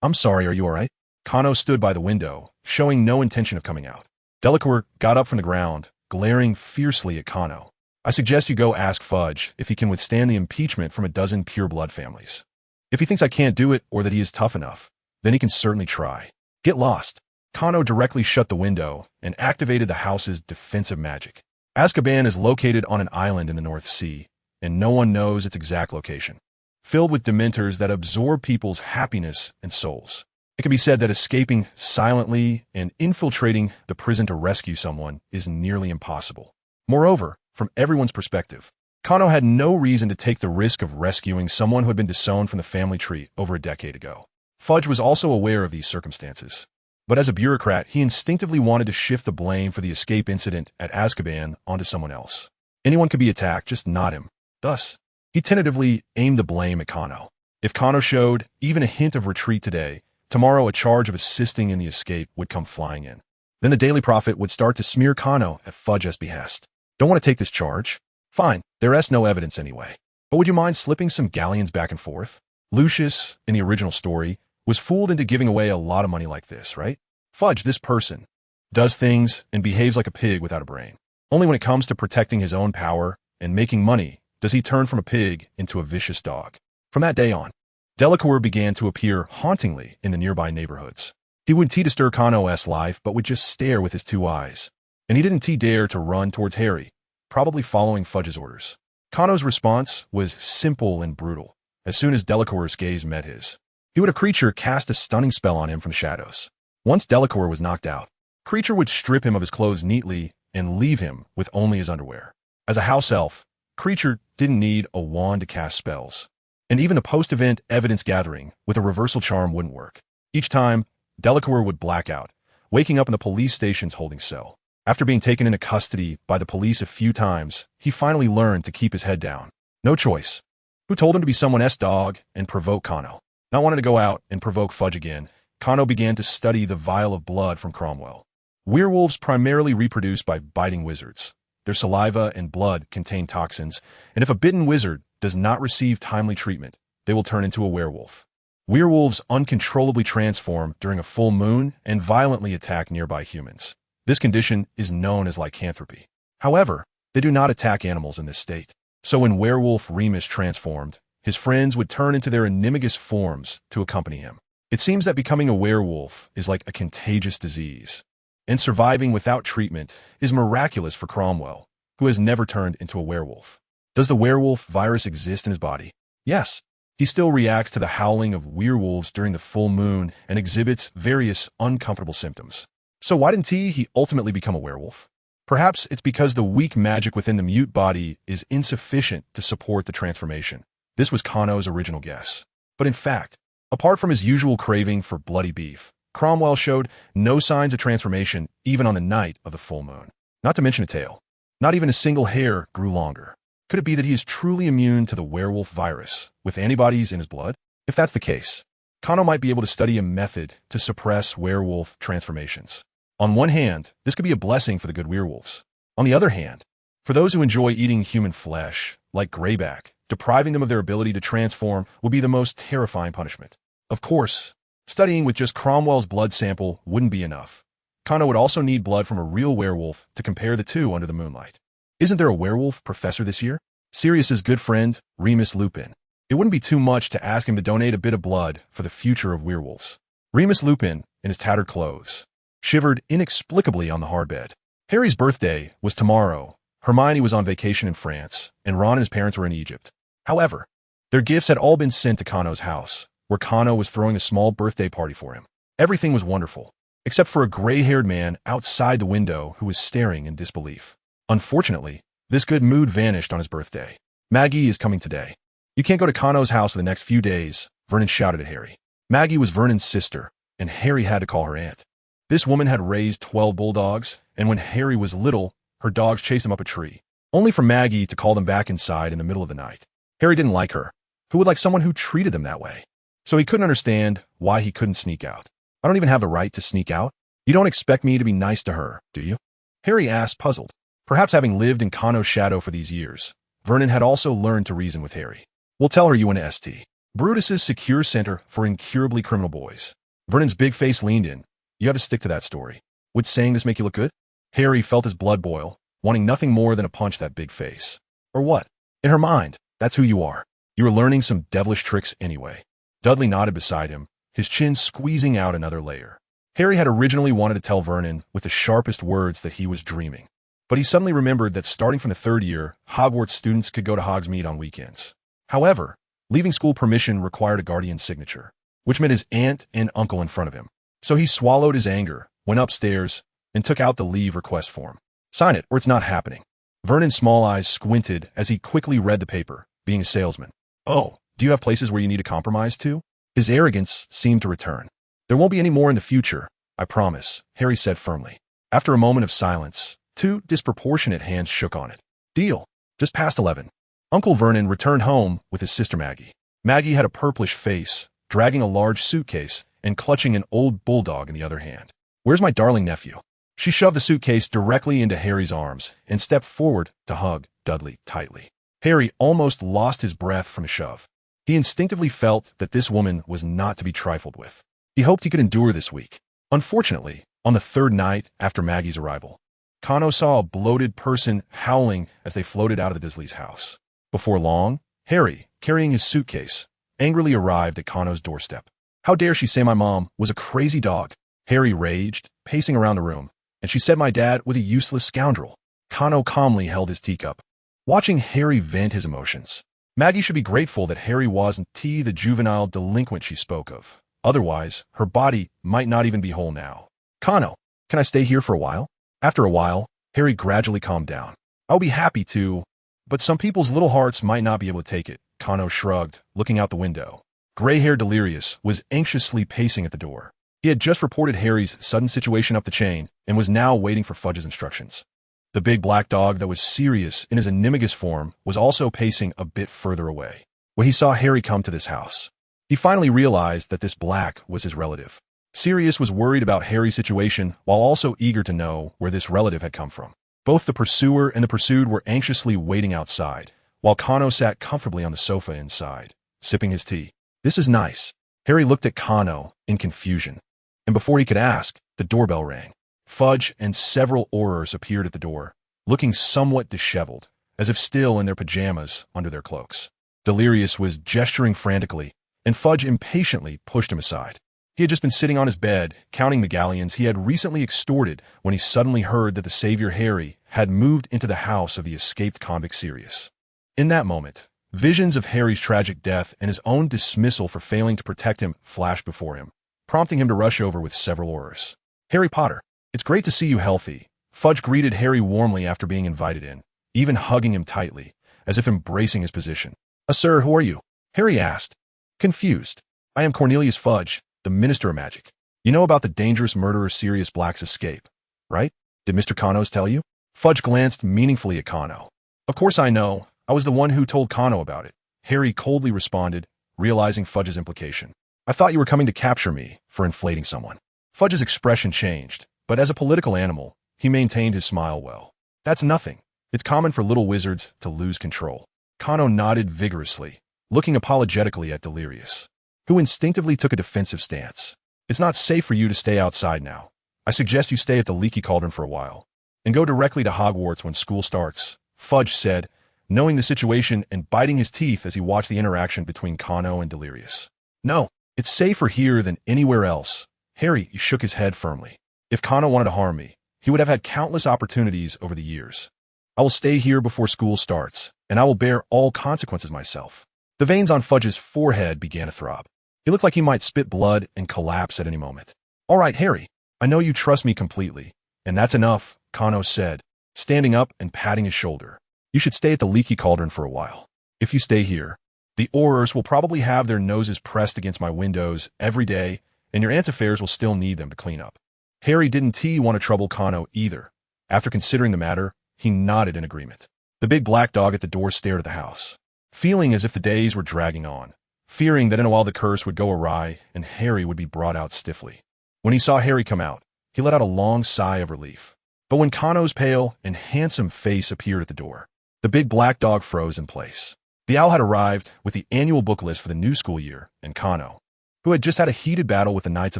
I'm sorry, are you all right? Kano stood by the window, showing no intention of coming out. Delacour got up from the ground, glaring fiercely at Kano. I suggest you go ask Fudge if he can withstand the impeachment from a dozen pure-blood families. If he thinks I can't do it or that he is tough enough, then he can certainly try. Get lost. Kano directly shut the window and activated the house's defensive magic. Azkaban is located on an island in the North Sea, and no one knows its exact location. Filled with dementors that absorb people's happiness and souls. It can be said that escaping silently and infiltrating the prison to rescue someone is nearly impossible. Moreover, from everyone's perspective, Kano had no reason to take the risk of rescuing someone who had been disowned from the family tree over a decade ago. Fudge was also aware of these circumstances, but as a bureaucrat, he instinctively wanted to shift the blame for the escape incident at Azkaban onto someone else. Anyone could be attacked, just not him. Thus, he tentatively aimed the blame at Kano. If Kano showed even a hint of retreat today, tomorrow a charge of assisting in the escape would come flying in. Then the Daily Prophet would start to smear Kano at Fudge's behest. Don't want to take this charge? Fine, there's no evidence anyway. But would you mind slipping some galleons back and forth? Lucius, in the original story, was fooled into giving away a lot of money like this, right? Fudge, this person, does things and behaves like a pig without a brain. Only when it comes to protecting his own power and making money does he turn from a pig into a vicious dog. From that day on, Delacour began to appear hauntingly in the nearby neighborhoods. He would tea to stir Kano's life, but would just stare with his two eyes. and he didn't dare to run towards Harry, probably following Fudge's orders. Kano's response was simple and brutal. As soon as Delacour's gaze met his, he would have Creature cast a stunning spell on him from the shadows. Once Delacour was knocked out, Creature would strip him of his clothes neatly and leave him with only his underwear. As a house elf, Creature didn't need a wand to cast spells, and even the post-event evidence gathering with a reversal charm wouldn't work. Each time, Delacour would black out, waking up in the police station's holding cell. After being taken into custody by the police a few times, he finally learned to keep his head down. No choice. Who told him to be someone else's dog and provoke Kano? Not wanting to go out and provoke Fudge again, Kano began to study the vial of blood from Cromwell. Werewolves primarily reproduce by biting wizards. Their saliva and blood contain toxins, and if a bitten wizard does not receive timely treatment, they will turn into a werewolf. Werewolves uncontrollably transform during a full moon and violently attack nearby humans. This condition is known as lycanthropy. However, they do not attack animals in this state. So when werewolf Remus transformed, his friends would turn into their animagus forms to accompany him. It seems that becoming a werewolf is like a contagious disease, and surviving without treatment is miraculous for Cromwell, who has never turned into a werewolf. Does the werewolf virus exist in his body? Yes. He still reacts to the howling of werewolves during the full moon and exhibits various uncomfortable symptoms. So why didn't he ultimately become a werewolf? Perhaps it's because the weak magic within the mute body is insufficient to support the transformation. This was Kano's original guess. But in fact, apart from his usual craving for bloody beef, Cromwell showed no signs of transformation even on the night of the full moon. Not to mention a tail. Not even a single hair grew longer. Could it be that he is truly immune to the werewolf virus, with antibodies in his blood? If that's the case, Kano might be able to study a method to suppress werewolf transformations. On one hand, this could be a blessing for the good werewolves. On the other hand, for those who enjoy eating human flesh, like Greyback, depriving them of their ability to transform would be the most terrifying punishment. Of course, studying with just Cromwell's blood sample wouldn't be enough. Kano would also need blood from a real werewolf to compare the two under the moonlight. Isn't there a werewolf professor this year? Sirius's good friend, Remus Lupin. It wouldn't be too much to ask him to donate a bit of blood for the future of werewolves. Remus Lupin, in his tattered clothes, shivered inexplicably on the hard bed. Harry's birthday was tomorrow. Hermione was on vacation in France, and Ron and his parents were in Egypt. However, their gifts had all been sent to Kano's house, where Kano was throwing a small birthday party for him. Everything was wonderful, except for a gray-haired man outside the window who was staring in disbelief. Unfortunately, this good mood vanished on his birthday. Maggie is coming today. You can't go to Kano's house for the next few days, Vernon shouted at Harry. Maggie was Vernon's sister, and Harry had to call her aunt. This woman had raised 12 bulldogs, and when Harry was little, her dogs chased him up a tree, only for Maggie to call them back inside in the middle of the night. Harry didn't like her. Who would like someone who treated them that way? So he couldn't understand why he couldn't sneak out. I don't even have the right to sneak out. You don't expect me to be nice to her, do you? Harry asked, puzzled. Perhaps having lived in Kano's shadow for these years, Vernon had also learned to reason with Harry. We'll tell her you went to St. Brutus's secure center for incurably criminal boys. Vernon's big face leaned in. You have to stick to that story. Would saying this make you look good? Harry felt his blood boil, wanting nothing more than to punch that big face. Or what? In her mind, that's who you are. You were learning some devilish tricks anyway. Dudley nodded beside him, his chin squeezing out another layer. Harry had originally wanted to tell Vernon with the sharpest words that he was dreaming. But he suddenly remembered that starting from the third year, Hogwarts students could go to Hogsmeade on weekends. However, leaving school permission required a guardian's signature, which meant his aunt and uncle in front of him. So he swallowed his anger, went upstairs, and took out the leave request form. Sign it, or it's not happening. Vernon's small eyes squinted as he quickly read the paper, being a salesman. Oh, do you have places where you need to compromise to? His arrogance seemed to return. There won't be any more in the future, I promise, Harry said firmly. After a moment of silence, two disproportionate hands shook on it. Deal. Just past 11. Uncle Vernon returned home with his sister Maggie. Maggie had a purplish face, dragging a large suitcase and clutching an old bulldog in the other hand. Where's my darling nephew? She shoved the suitcase directly into Harry's arms and stepped forward to hug Dudley tightly. Harry almost lost his breath from the shove. He instinctively felt that this woman was not to be trifled with. He hoped he could endure this week. Unfortunately, on the third night after Maggie's arrival, Kano saw a bloated person howling as they floated out of the Dursley's house. Before long, Harry, carrying his suitcase, angrily arrived at Kano's doorstep. How dare she say my mom was a crazy dog? Harry raged, pacing around the room, and she said my dad was a useless scoundrel. Kano calmly held his teacup, watching Harry vent his emotions. Maggie should be grateful that Harry wasn't the juvenile delinquent she spoke of. Otherwise, her body might not even be whole now. Kano, can I stay here for a while? After a while, Harry gradually calmed down. I'll be happy to, but some people's little hearts might not be able to take it. Kano shrugged, looking out the window. Gray-haired Delirious was anxiously pacing at the door. He had just reported Harry's sudden situation up the chain and was now waiting for Fudge's instructions. The big black dog that was Sirius in his animagus form was also pacing a bit further away. When he saw Harry come to this house, he finally realized that this black was his relative. Sirius was worried about Harry's situation while also eager to know where this relative had come from. Both the pursuer and the pursued were anxiously waiting outside, while Kano sat comfortably on the sofa inside, sipping his tea. This is nice. Harry looked at Kano in confusion, and before he could ask, the doorbell rang. Fudge and several Aurors appeared at the door, looking somewhat disheveled, as if still in their pajamas under their cloaks. Delirious was gesturing frantically, and Fudge impatiently pushed him aside. He had just been sitting on his bed, counting the galleons he had recently extorted when he suddenly heard that the savior Harry had moved into the house of the escaped convict Sirius. In that moment, visions of Harry's tragic death and his own dismissal for failing to protect him flashed before him, prompting him to rush over with several Aurors. Harry Potter, it's great to see you healthy. Fudge greeted Harry warmly after being invited in, even hugging him tightly, as if embracing his position. Sir, who are you? Harry asked, confused. I am Cornelius Fudge, the Minister of Magic. You know about the dangerous murderer Sirius Black's escape, right? Did Mr. Kano's tell you? Fudge glanced meaningfully at Kano. Of course I know. I was the one who told Kano about it. Harry coldly responded, realizing Fudge's implication. I thought you were coming to capture me for inflating someone. Fudge's expression changed, but as a political animal, he maintained his smile well. That's nothing. It's common for little wizards to lose control. Kano nodded vigorously, looking apologetically at Delirious, who instinctively took a defensive stance. It's not safe for you to stay outside now. I suggest you stay at the Leaky Cauldron for a while, and go directly to Hogwarts when school starts, Fudge said, knowing the situation and biting his teeth as he watched the interaction between Kano and Delirious. No, it's safer here than anywhere else. Harry shook his head firmly. If Kano wanted to harm me, he would have had countless opportunities over the years. I will stay here before school starts, and I will bear all consequences myself. The veins on Fudge's forehead began to throb. He looked like he might spit blood and collapse at any moment. All right, Harry, I know you trust me completely, and that's enough, Kano said, standing up and patting his shoulder. You should stay at the Leaky Cauldron for a while. If you stay here, the Aurors will probably have their noses pressed against my windows every day, and your aunt's affairs will still need them to clean up. Harry didn't want to trouble Kano either. After considering the matter, he nodded in agreement. The big black dog at the door stared at the house, feeling as if the days were dragging on, fearing that in a while the curse would go awry and Harry would be brought out stiffly. When he saw Harry come out, he let out a long sigh of relief. But when Kano's pale and handsome face appeared at the door, the big black dog froze in place. The owl had arrived with the annual book list for the new school year, and Kano, who had just had a heated battle with the Knights of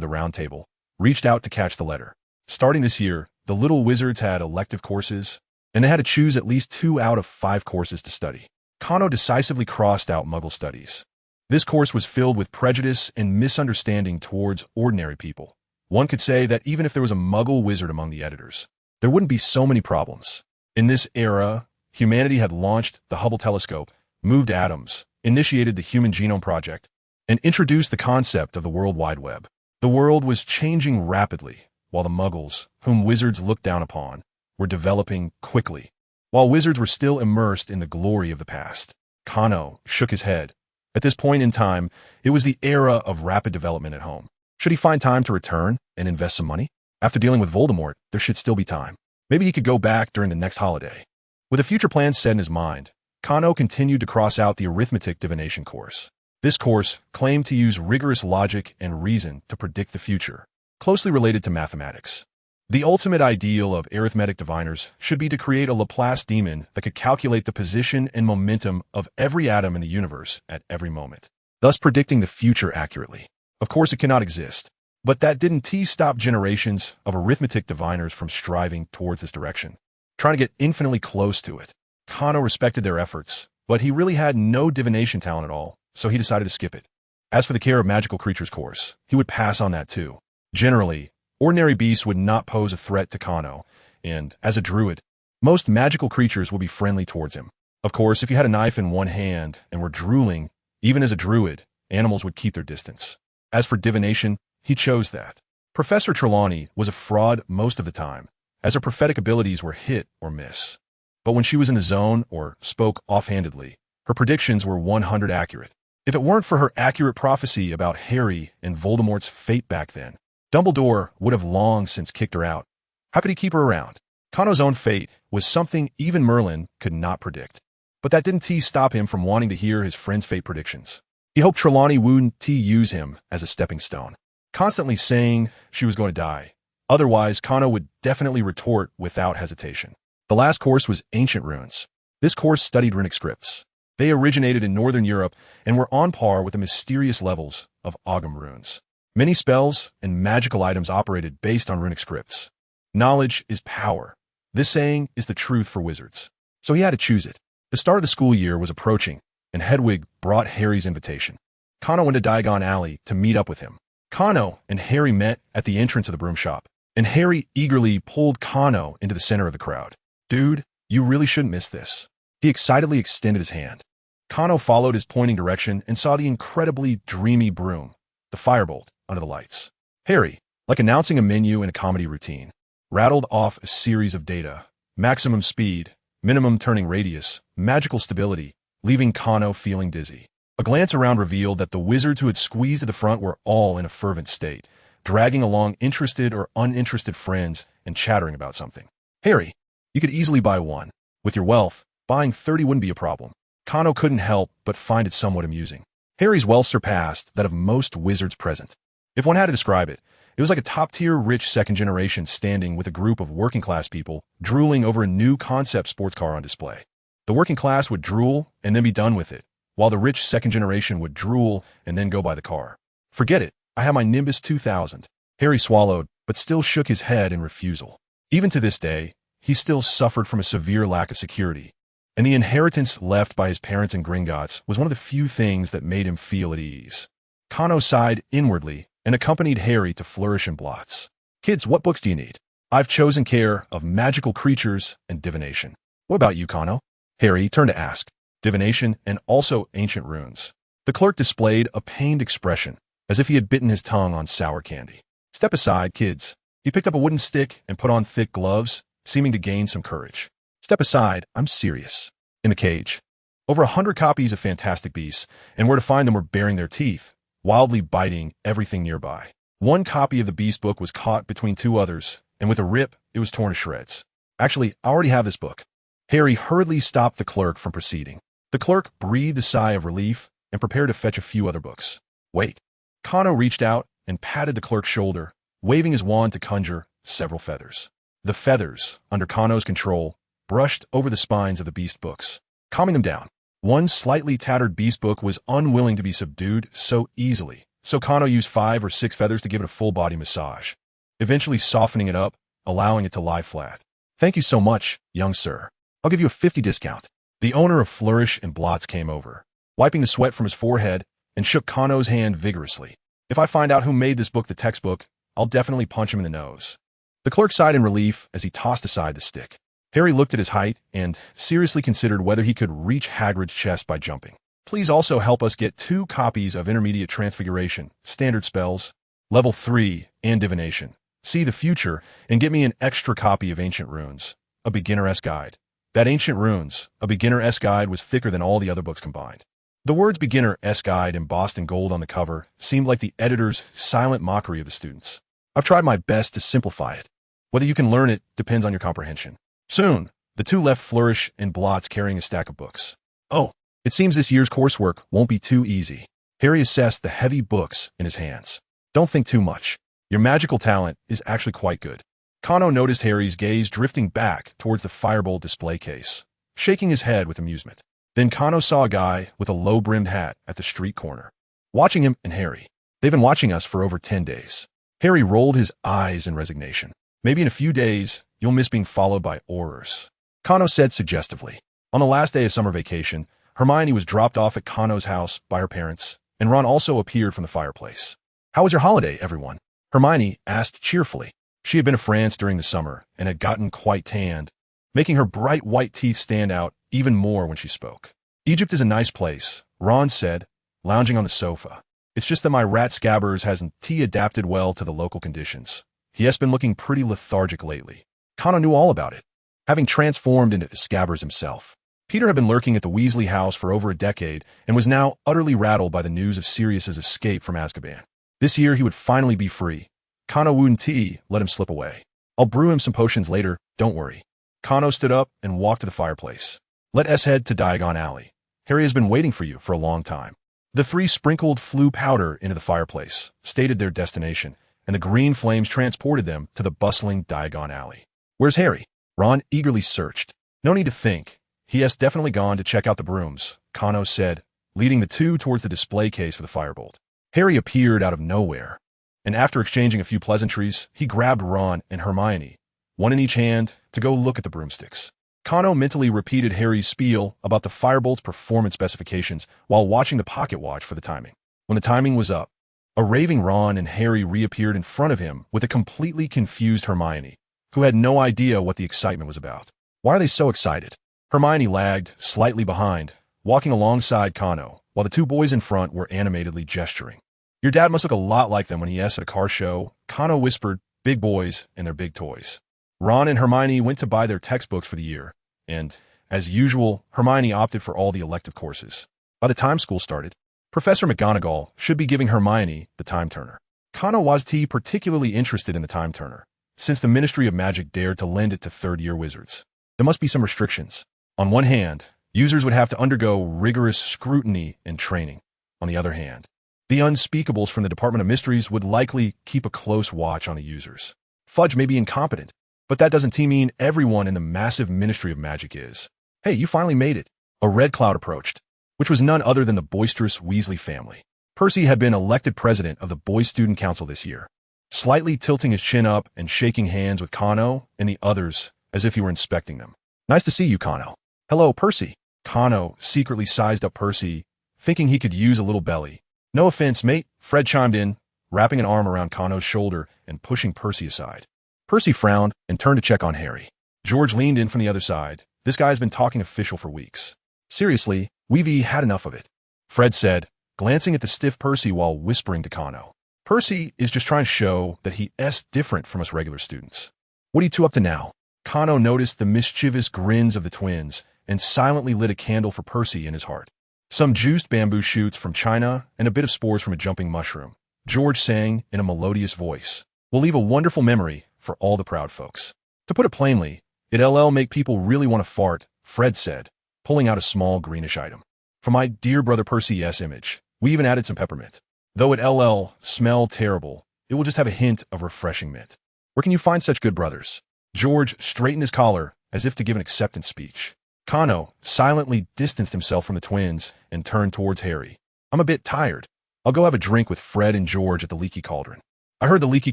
the Round Table, reached out to catch the letter. Starting this year, the little wizards had elective courses, and they had to choose at least 2 out of 5 courses to study. Kano decisively crossed out Muggle studies. This course was filled with prejudice and misunderstanding towards ordinary people. One could say that even if there was a Muggle wizard among the editors, there wouldn't be so many problems. In this era, humanity had launched the Hubble telescope, moved atoms, initiated the Human Genome Project, and introduced the concept of the World Wide Web. The world was changing rapidly, while the Muggles, whom wizards looked down upon, were developing quickly. While wizards were still immersed in the glory of the past, Kano shook his head. At this point in time, it was the era of rapid development at home. Should he find time to return and invest some money? After dealing with Voldemort, there should still be time. Maybe he could go back during the next holiday. With a future plan set in his mind, Kano continued to cross out the arithmetic divination course. This course claimed to use rigorous logic and reason to predict the future, closely related to mathematics. The ultimate ideal of arithmetic diviners should be to create a Laplace demon that could calculate the position and momentum of every atom in the universe at every moment, thus predicting the future accurately. Of course, it cannot exist, but that didn't stop generations of arithmetic diviners from striving towards this direction, trying to get infinitely close to it. Kano respected their efforts, but he really had no divination talent at all, so he decided to skip it. As for the Care of Magical Creatures course, he would pass on that too. Generally, Ordinary beasts would not pose a threat to Kano, and, as a druid, most magical creatures will be friendly towards him. Of course, if you had a knife in one hand and were drooling, even as a druid, animals would keep their distance. As for divination, he chose that. Professor Trelawney was a fraud most of the time, as her prophetic abilities were hit or miss. But when she was in the zone or spoke offhandedly, her predictions were 100 accurate. If it weren't for her accurate prophecy about Harry and Voldemort's fate back then, Dumbledore would have long since kicked her out. How could he keep her around? Kano's own fate was something even Merlin could not predict. But that didn't stop him from wanting to hear his friend's fate predictions. He hoped Trelawney wouldn't use him as a stepping stone, constantly saying she was going to die. Otherwise, Kano would definitely retort without hesitation. The last course was Ancient Runes. This course studied runic scripts. They originated in Northern Europe and were on par with the mysterious levels of Ogham runes. Many spells and magical items operated based on runic scripts. Knowledge is power. This saying is the truth for wizards. So he had to choose it. The start of the school year was approaching, and Hedwig brought Harry's invitation. Kano went to Diagon Alley to meet up with him. Kano and Harry met at the entrance of the broom shop, and Harry eagerly pulled Kano into the center of the crowd. "Dude, you really shouldn't miss this." He excitedly extended his hand. Kano followed his pointing direction and saw the incredibly dreamy broom, the firebolt, under the lights. Harry, like announcing a menu in a comedy routine, rattled off a series of data: maximum speed, minimum turning radius, magical stability, leaving Kano feeling dizzy. A glance around revealed that the wizards who had squeezed at the front were all in a fervent state, dragging along interested or uninterested friends and chattering about something. "Harry, you could easily buy one. With your wealth, buying 30 wouldn't be a problem." Kano couldn't help but find it somewhat amusing. Harry's wealth surpassed that of most wizards present. If one had to describe it, it was like a top-tier rich second generation standing with a group of working-class people drooling over a new concept sports car on display. The working class would drool and then be done with it, while the rich second generation would drool and then go buy the car. "Forget it, I have my Nimbus 2000. Harry swallowed, but still shook his head in refusal. Even to this day, he still suffered from a severe lack of security, and the inheritance left by his parents in Gringotts was one of the few things that made him feel at ease. Kano sighed inwardly and accompanied Harry to Flourish and Blots. "Kids, what books do you need? I've chosen care of magical creatures and divination." "What about you, Kano?" Harry turned to ask. "Divination and also ancient runes." The clerk displayed a pained expression, as if he had bitten his tongue on sour candy. "Step aside, kids." He picked up a wooden stick and put on thick gloves, seeming to gain some courage. "Step aside, I'm serious." In the cage, over 100 copies of Fantastic Beasts, and where to find them were baring their teeth, wildly biting everything nearby. One copy of the Beast book was caught between two others, and with a rip, it was torn to shreds. "Actually, I already have this book." Harry hurriedly stopped the clerk from proceeding. The clerk breathed a sigh of relief and prepared to fetch a few other books. "Wait." Kano reached out and patted the clerk's shoulder, waving his wand to conjure several feathers. The feathers, under Kano's control, brushed over the spines of the Beast books, calming them down. One slightly tattered Beast book was unwilling to be subdued so easily, so Kano used 5 or 6 feathers to give it a full-body massage, eventually softening it up, allowing it to lie flat. "Thank you so much, young sir. I'll give you a 50 discount. The owner of Flourish and Blots came over, wiping the sweat from his forehead, and shook Kano's hand vigorously. "If I find out who made this book the textbook, I'll definitely punch him in the nose." The clerk sighed in relief as he tossed aside the stick. Harry looked at his height and seriously considered whether he could reach Hagrid's chest by jumping. "Please also help us get 2 copies of Intermediate Transfiguration, Standard Spells, Level 3, and Divination. See the Future, and get me an extra copy of Ancient Runes, a beginner-esque guide." That Ancient Runes, a beginner-esque guide, was thicker than all the other books combined. The words beginner-esque guide embossed in gold on the cover seemed like the editor's silent mockery of the students. "I've tried my best to simplify it. Whether you can learn it depends on your comprehension." Soon, the two left Flourish and Blots carrying a stack of books. "Oh, it seems this year's coursework won't be too easy." Harry assessed the heavy books in his hands. "Don't think too much. Your magical talent is actually quite good." Kano noticed Harry's gaze drifting back towards the firebolt display case, shaking his head with amusement. Then Kano saw a guy with a low-brimmed hat at the street corner, watching him and Harry. "They've been watching us for over 10 days. Harry rolled his eyes in resignation. "Maybe in a few days, you'll miss being followed by Aurors," Kano said suggestively. On the last day of summer vacation, Hermione was dropped off at Kano's house by her parents, and Ron also appeared from the fireplace. "How was your holiday, everyone?" Hermione asked cheerfully. She had been to France during the summer and had gotten quite tanned, making her bright white teeth stand out even more when she spoke. Egypt is a nice place, Ron said, lounging on the sofa. It's just that my rat Scabbers hasn't adapted well to the local conditions. He has been looking pretty lethargic lately. Connor knew all about it, having transformed into Scabbers himself. Peter had been lurking at the Weasley house for over a decade and was now utterly rattled by the news of Sirius's escape from Azkaban. This year he would finally be free. Kano wouldn't let him slip away. I'll brew him some potions later, don't worry. Kano stood up and walked to the fireplace. Let us head to Diagon Alley. Harry has been waiting for you for a long time. The three sprinkled flue powder into the fireplace, stated their destination, and the green flames transported them to the bustling Diagon Alley. Where's Harry? Ron eagerly searched. No need to think. He has definitely gone to check out the brooms, Kano said, leading the two towards the display case for the firebolt. Harry appeared out of nowhere, and after exchanging a few pleasantries, he grabbed Ron and Hermione, one in each hand, to go look at the broomsticks. Kano mentally repeated Harry's spiel about the firebolt's performance specifications while watching the pocket watch for the timing. When the timing was up, a raving Ron and Harry reappeared in front of him with a completely confused Hermione, who had no idea what the excitement was about. Why are they so excited? Hermione lagged, slightly behind, walking alongside Kano, while the two boys in front were animatedly gesturing. Your dad must look a lot like them when he asked at a car show, Kano whispered, big boys and their big toys. Ron and Hermione went to buy their textbooks for the year, and, as usual, Hermione opted for all the elective courses. By the time school started, Professor McGonagall should be giving Hermione the time turner. Kano was particularly interested in the time turner, since the Ministry of Magic dared to lend it to third-year wizards. There must be some restrictions. On one hand, users would have to undergo rigorous scrutiny and training. On the other hand, the unspeakables from the Department of Mysteries would likely keep a close watch on the users. Fudge may be incompetent, but that doesn't mean everyone in the massive Ministry of Magic is. Hey, you finally made it. A red cloud approached, which was none other than the boisterous Weasley family. Percy had been elected president of the Boys Student Council this year, slightly tilting his chin up and shaking hands with Kano and the others as if he were inspecting them. Nice to see you, Kano. Hello, Percy. Kano secretly sized up Percy, thinking he could use a little belly. No offense, mate, Fred chimed in, wrapping an arm around Kano's shoulder and pushing Percy aside. Percy frowned and turned to check on Harry. George leaned in from the other side. This guy's been talking official for weeks. Seriously, we've had enough of it, Fred said, glancing at the stiff Percy while whispering to Kano. Percy is just trying to show that he's different from us regular students. What are you two up to now? Kano noticed the mischievous grins of the twins and silently lit a candle for Percy in his heart. Some juiced bamboo shoots from China and a bit of spores from a jumping mushroom. George sang in a melodious voice. We'll leave a wonderful memory for all the proud folks. To put it plainly, it'll make people really want to fart, Fred said, pulling out a small greenish item. For my dear brother Percy's image, we even added some peppermint. Though it'll smell terrible, it will just have a hint of refreshing mint. Where can you find such good brothers? George straightened his collar as if to give an acceptance speech. Kano silently distanced himself from the twins and turned towards Harry. I'm a bit tired. I'll go have a drink with Fred and George at the Leaky Cauldron. I heard the Leaky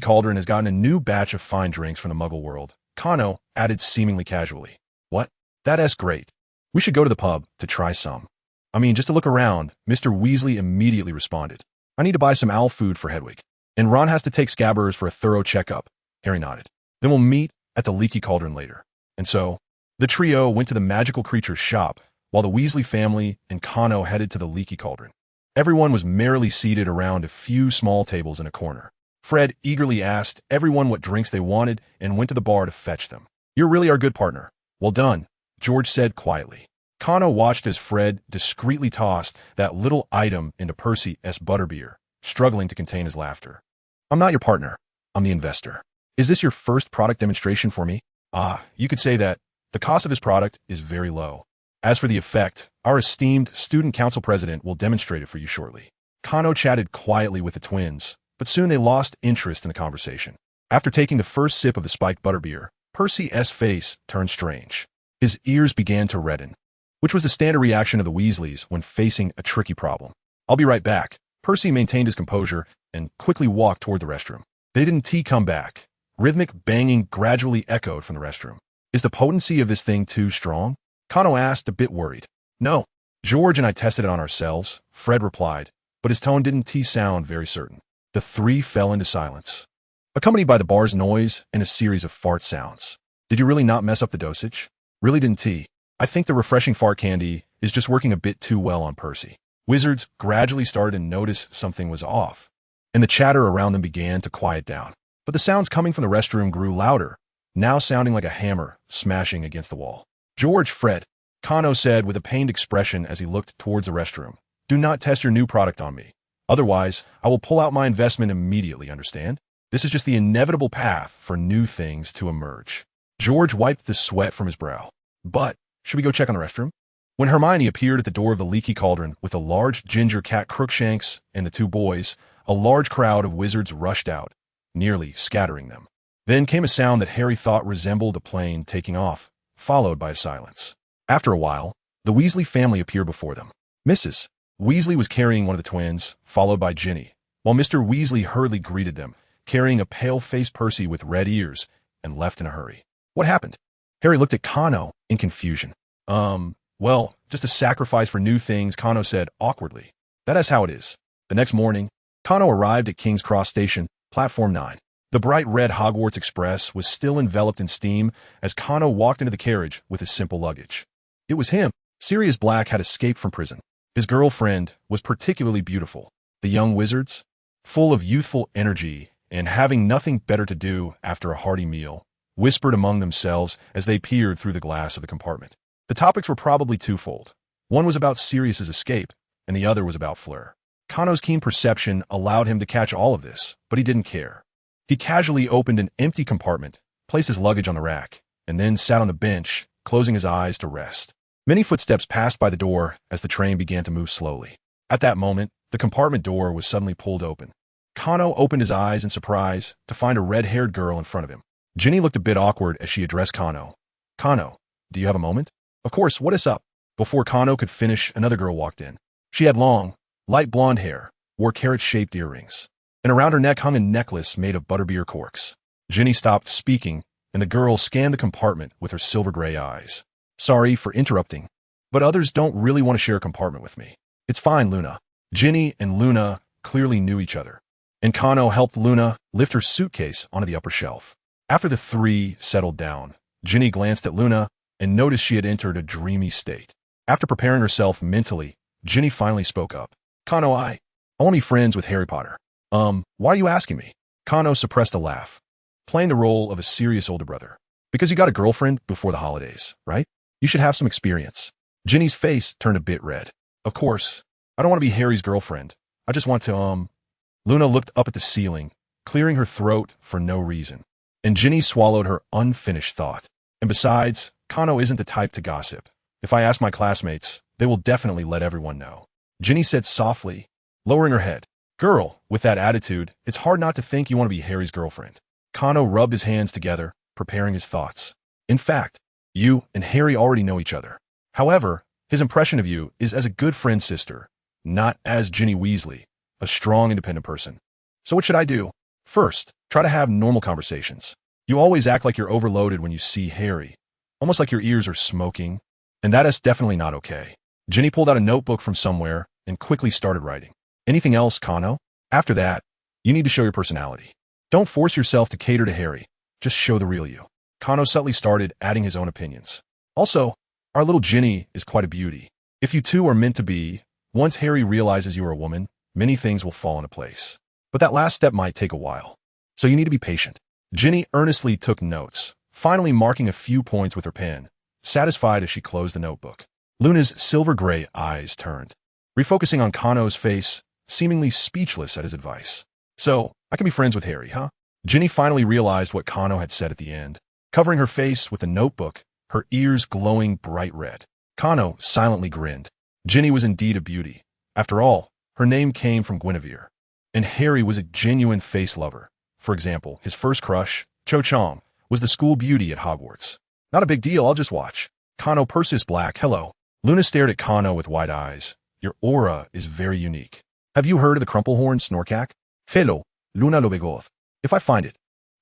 Cauldron has gotten a new batch of fine drinks from the Muggle world, Kano added seemingly casually. What? That's great. We should go to the pub to try some. I mean, just to look around, Mr. Weasley immediately responded. I need to buy some owl food for Hedwig. And Ron has to take Scabbers for a thorough checkup. Harry nodded. Then we'll meet at the Leaky Cauldron later. And so, the trio went to the magical creature's shop, while the Weasley family and Kano headed to the Leaky Cauldron. Everyone was merrily seated around a few small tables in a corner. Fred eagerly asked everyone what drinks they wanted and went to the bar to fetch them. You're really our good partner. Well done, George said quietly. Kano watched as Fred discreetly tossed that little item into Percy's butterbeer, struggling to contain his laughter. I'm not your partner. I'm the investor. Is this your first product demonstration for me? You could say that. The cost of this product is very low. As for the effect, our esteemed student council president will demonstrate it for you shortly. Kano chatted quietly with the twins, but soon they lost interest in the conversation. After taking the first sip of the spiked butterbeer, Percy's face turned strange. His ears began to redden, which was the standard reaction of the Weasleys when facing a tricky problem. I'll be right back. Percy maintained his composure and quickly walked toward the restroom. They didn't come back. Rhythmic banging gradually echoed from the restroom. Is the potency of this thing too strong? Kano asked, a bit worried. No. George and I tested it on ourselves, Fred replied, but his tone didn't sound very certain. The three fell into silence. accompanied by the bar's noise and a series of fart sounds. Did you really not mess up the dosage? Really didn't T. I think the refreshing fart candy is just working a bit too well on Percy. Wizards gradually started to notice something was off, and the chatter around them began to quiet down. But the sounds coming from the restroom grew louder, now sounding like a hammer smashing against the wall. George, Fred, Kano said with a pained expression as he looked towards the restroom. Do not test your new product on me. Otherwise, I will pull out my investment immediately, understand? This is just the inevitable path for new things to emerge. George wiped the sweat from his brow. But, should we go check on the restroom? When Hermione appeared at the door of the leaky cauldron with a large ginger cat Crookshanks and the two boys, a large crowd of wizards rushed out, nearly scattering them. Then came a sound that Harry thought resembled a plane taking off, followed by a silence. After a while, the Weasley family appeared before them. Mrs. Weasley was carrying one of the twins, followed by Ginny, while Mr. Weasley hurriedly greeted them, carrying a pale-faced Percy with red ears, and left in a hurry. What happened? Harry looked at Kano in confusion. Well, just a sacrifice for new things, Kano said awkwardly. That is how it is. The next morning, Kano arrived at King's Cross Station, Platform 9. The bright red Hogwarts Express was still enveloped in steam as Kano walked into the carriage with his simple luggage. It was him. Sirius Black had escaped from prison. His girlfriend was particularly beautiful. The young wizards, full of youthful energy and having nothing better to do after a hearty meal, whispered among themselves as they peered through the glass of the compartment. The topics were probably twofold. One was about Sirius's escape, and the other was about Fleur. Kano's keen perception allowed him to catch all of this, but he didn't care. He casually opened an empty compartment, placed his luggage on the rack, and then sat on the bench, closing his eyes to rest. Many footsteps passed by the door as the train began to move slowly. At that moment, the compartment door was suddenly pulled open. Kano opened his eyes in surprise to find a red-haired girl in front of him. Ginny looked a bit awkward as she addressed Kano. Kano, do you have a moment? Of course, what is up? Before Kano could finish, another girl walked in. She had long, light blonde hair, wore carrot-shaped earrings, and around her neck hung a necklace made of butterbeer corks. Ginny stopped speaking, and the girl scanned the compartment with her silver-gray eyes. Sorry for interrupting, but others don't really want to share a compartment with me. It's fine, Luna. Ginny and Luna clearly knew each other, and Kano helped Luna lift her suitcase onto the upper shelf. After the three settled down, Ginny glanced at Luna and noticed she had entered a dreamy state. After preparing herself mentally, Ginny finally spoke up. Kano, I want to be friends with Harry Potter. Why are you asking me? Kano suppressed a laugh, playing the role of a serious older brother. Because you got a girlfriend before the holidays, right? You should have some experience. Ginny's face turned a bit red. Of course, I don't want to be Harry's girlfriend. I just want to, Luna looked up at the ceiling, clearing her throat for no reason. And Ginny swallowed her unfinished thought. And besides, Kano isn't the type to gossip. If I ask my classmates, they will definitely let everyone know. Ginny said softly, lowering her head. Girl, with that attitude, it's hard not to think you want to be Harry's girlfriend. Kano rubbed his hands together, preparing his thoughts. In fact, you and Harry already know each other. However, his impression of you is as a good friend sister, not as Ginny Weasley, a strong, independent person. So what should I do? First, try to have normal conversations. You always act like you're overloaded when you see Harry, almost like your ears are smoking, and that is definitely not okay. Ginny pulled out a notebook from somewhere and quickly started writing. Anything else, Kano? After that, you need to show your personality. Don't force yourself to cater to Harry. Just show the real you. Kano subtly started adding his own opinions. Also, our little Ginny is quite a beauty. If you two are meant to be, once Harry realizes you are a woman, many things will fall into place. But that last step might take a while. So you need to be patient. Ginny earnestly took notes, finally marking a few points with her pen, satisfied as she closed the notebook. Luna's silver-gray eyes turned, refocusing on Kano's face, seemingly speechless at his advice. So, I can be friends with Harry, huh? Ginny finally realized what Kano had said at the end, covering her face with the notebook, her ears glowing bright red. Kano silently grinned. Ginny was indeed a beauty. After all, her name came from Guinevere. And Harry was a genuine face lover. For example, his first crush, Cho Chang, was the school beauty at Hogwarts. Not a big deal, I'll just watch. Canopus Black, hello. Luna stared at Kano with wide eyes. Your aura is very unique. Have you heard of the Crumplehorn Snorkack? Hello, Luna Lobegoth. If I find it,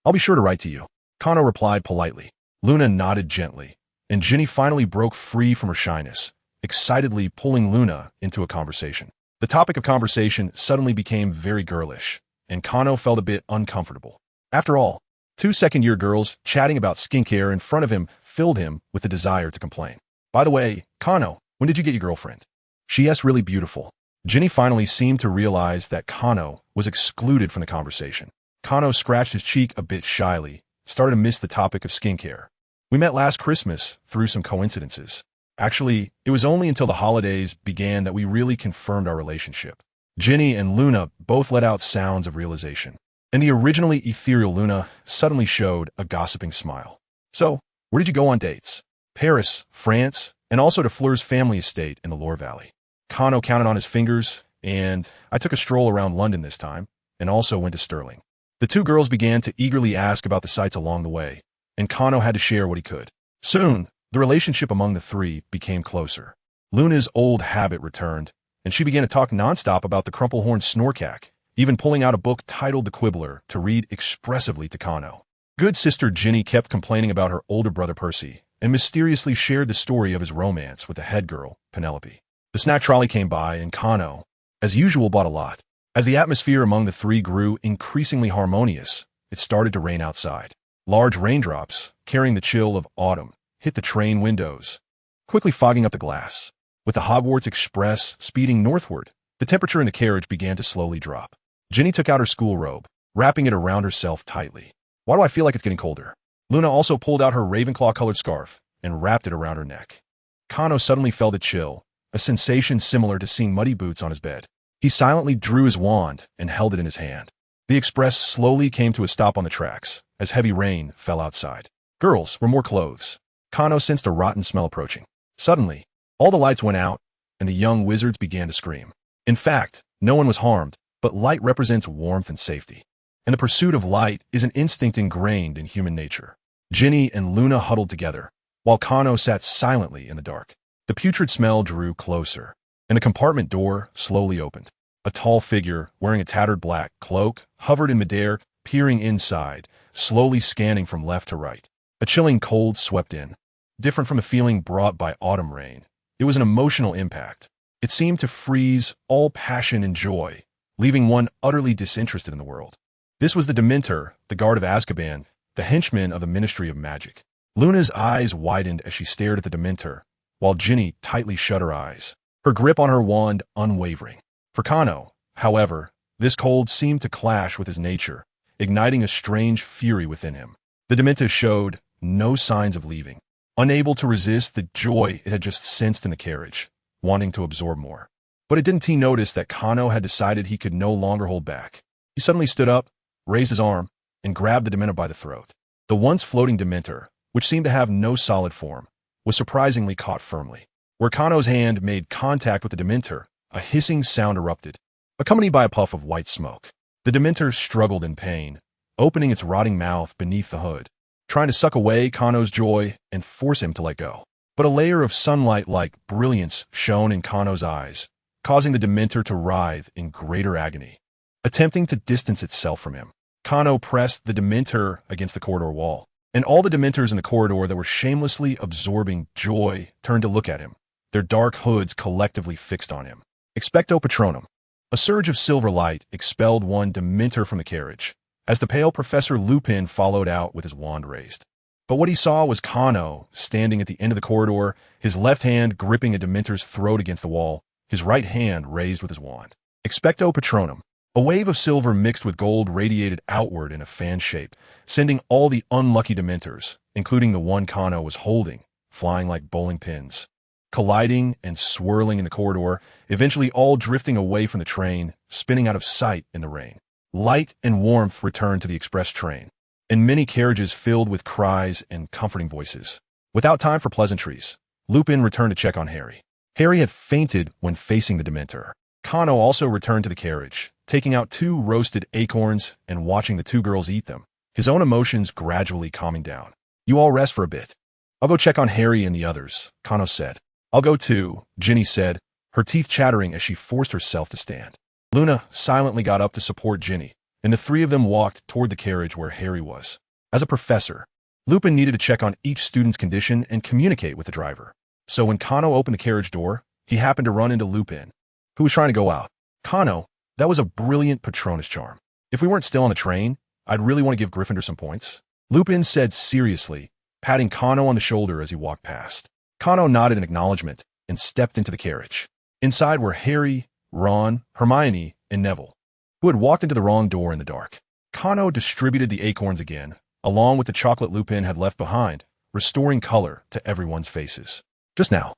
I'll be sure to write to you. Kano replied politely. Luna nodded gently, and Ginny finally broke free from her shyness, excitedly pulling Luna into a conversation. The topic of conversation suddenly became very girlish, and Kano felt a bit uncomfortable. After all, two second-year girls chatting about skincare in front of him filled him with the desire to complain. By the way, Kano, when did you get your girlfriend? She's really beautiful. Ginny finally seemed to realize that Kano was excluded from the conversation. Kano scratched his cheek a bit shyly, started to miss the topic of skincare. We met last Christmas through some coincidences. Actually, it was only until the holidays began that we really confirmed our relationship. Ginny and Luna both let out sounds of realization, and the originally ethereal Luna suddenly showed a gossiping smile. So, where did you go on dates? Paris, France, and also to Fleur's family estate in the Loire Valley. Kano counted on his fingers, and I took a stroll around London this time, and also went to Stirling. The two girls began to eagerly ask about the sights along the way, and Kano had to share what he could. Soon, the relationship among the three became closer. Luna's old habit returned, and she began to talk nonstop about the crumple-horned snorkack, even pulling out a book titled The Quibbler to read expressively to Kano. Good sister Ginny kept complaining about her older brother Percy, and mysteriously shared the story of his romance with the head girl, Penelope. The snack trolley came by, and Kano, as usual, bought a lot. As the atmosphere among the three grew increasingly harmonious, it started to rain outside. Large raindrops, carrying the chill of autumn, hit the train windows, quickly fogging up the glass. With the Hogwarts Express speeding northward, the temperature in the carriage began to slowly drop. Ginny took out her school robe, wrapping it around herself tightly. Why do I feel like it's getting colder? Luna also pulled out her Ravenclaw-colored scarf and wrapped it around her neck. Kano suddenly felt a chill, a sensation similar to seeing muddy boots on his bed. He silently drew his wand and held it in his hand. The express slowly came to a stop on the tracks as heavy rain fell outside. Girls wore more clothes. Kano sensed a rotten smell approaching. Suddenly, all the lights went out, and the young wizards began to scream. In fact, no one was harmed, but light represents warmth and safety. And the pursuit of light is an instinct ingrained in human nature. Ginny and Luna huddled together, while Kano sat silently in the dark. The putrid smell drew closer, and the compartment door slowly opened. A tall figure, wearing a tattered black cloak, hovered in midair, peering inside, slowly scanning from left to right. A chilling cold swept in. Different from the feeling brought by autumn rain, it was an emotional impact. It seemed to freeze all passion and joy, leaving one utterly disinterested in the world. This was the Dementor, the guard of Azkaban, the henchman of the Ministry of Magic. Luna's eyes widened as she stared at the Dementor, while Ginny tightly shut her eyes, her grip on her wand unwavering. For Kano, however, this cold seemed to clash with his nature, igniting a strange fury within him. The Dementor showed no signs of leaving, unable to resist the joy it had just sensed in the carriage, wanting to absorb more. But didn't he notice that Kano had decided he could no longer hold back? He suddenly stood up, raised his arm, and grabbed the Dementor by the throat. The once floating Dementor, which seemed to have no solid form, was surprisingly caught firmly. Where Kano's hand made contact with the Dementor, a hissing sound erupted, accompanied by a puff of white smoke. The Dementor struggled in pain, opening its rotting mouth beneath the hood, trying to suck away Kano's joy and force him to let go. But a layer of sunlight-like brilliance shone in Kano's eyes, causing the Dementor to writhe in greater agony. Attempting to distance itself from him, Kano pressed the Dementor against the corridor wall, and all the Dementors in the corridor that were shamelessly absorbing joy turned to look at him, their dark hoods collectively fixed on him. Expecto Patronum. A surge of silver light expelled one Dementor from the carriage, as the pale Professor Lupin followed out with his wand raised. But what he saw was Kano standing at the end of the corridor, his left hand gripping a Dementor's throat against the wall, his right hand raised with his wand. Expecto Patronum. A wave of silver mixed with gold radiated outward in a fan shape, sending all the unlucky Dementors, including the one Kano was holding, flying like bowling pins, colliding and swirling in the corridor, eventually all drifting away from the train, spinning out of sight in the rain. Light and warmth returned to the express train, and many carriages filled with cries and comforting voices. Without time for pleasantries, Lupin returned to check on Harry. Harry had fainted when facing the Dementor. Kano also returned to the carriage, taking out 2 roasted acorns and watching the 2 girls eat them, his own emotions gradually calming down. You all rest for a bit. I'll go check on Harry and the others, Kano said. I'll go too, Ginny said, her teeth chattering as she forced herself to stand. Luna silently got up to support Ginny, and the 3 of them walked toward the carriage where Harry was. As a professor, Lupin needed to check on each student's condition and communicate with the driver. So when Kano opened the carriage door, he happened to run into Lupin, who was trying to go out. Kano, that was a brilliant Patronus charm. If we weren't still on the train, I'd really want to give Gryffindor some points. Lupin said seriously, patting Kano on the shoulder as he walked past. Kano nodded in acknowledgement and stepped into the carriage. Inside were Harry, Ron, Hermione, and Neville, who had walked into the wrong door in the dark. Kano distributed the acorns again, along with the chocolate Lupin had left behind, restoring color to everyone's faces. Just now,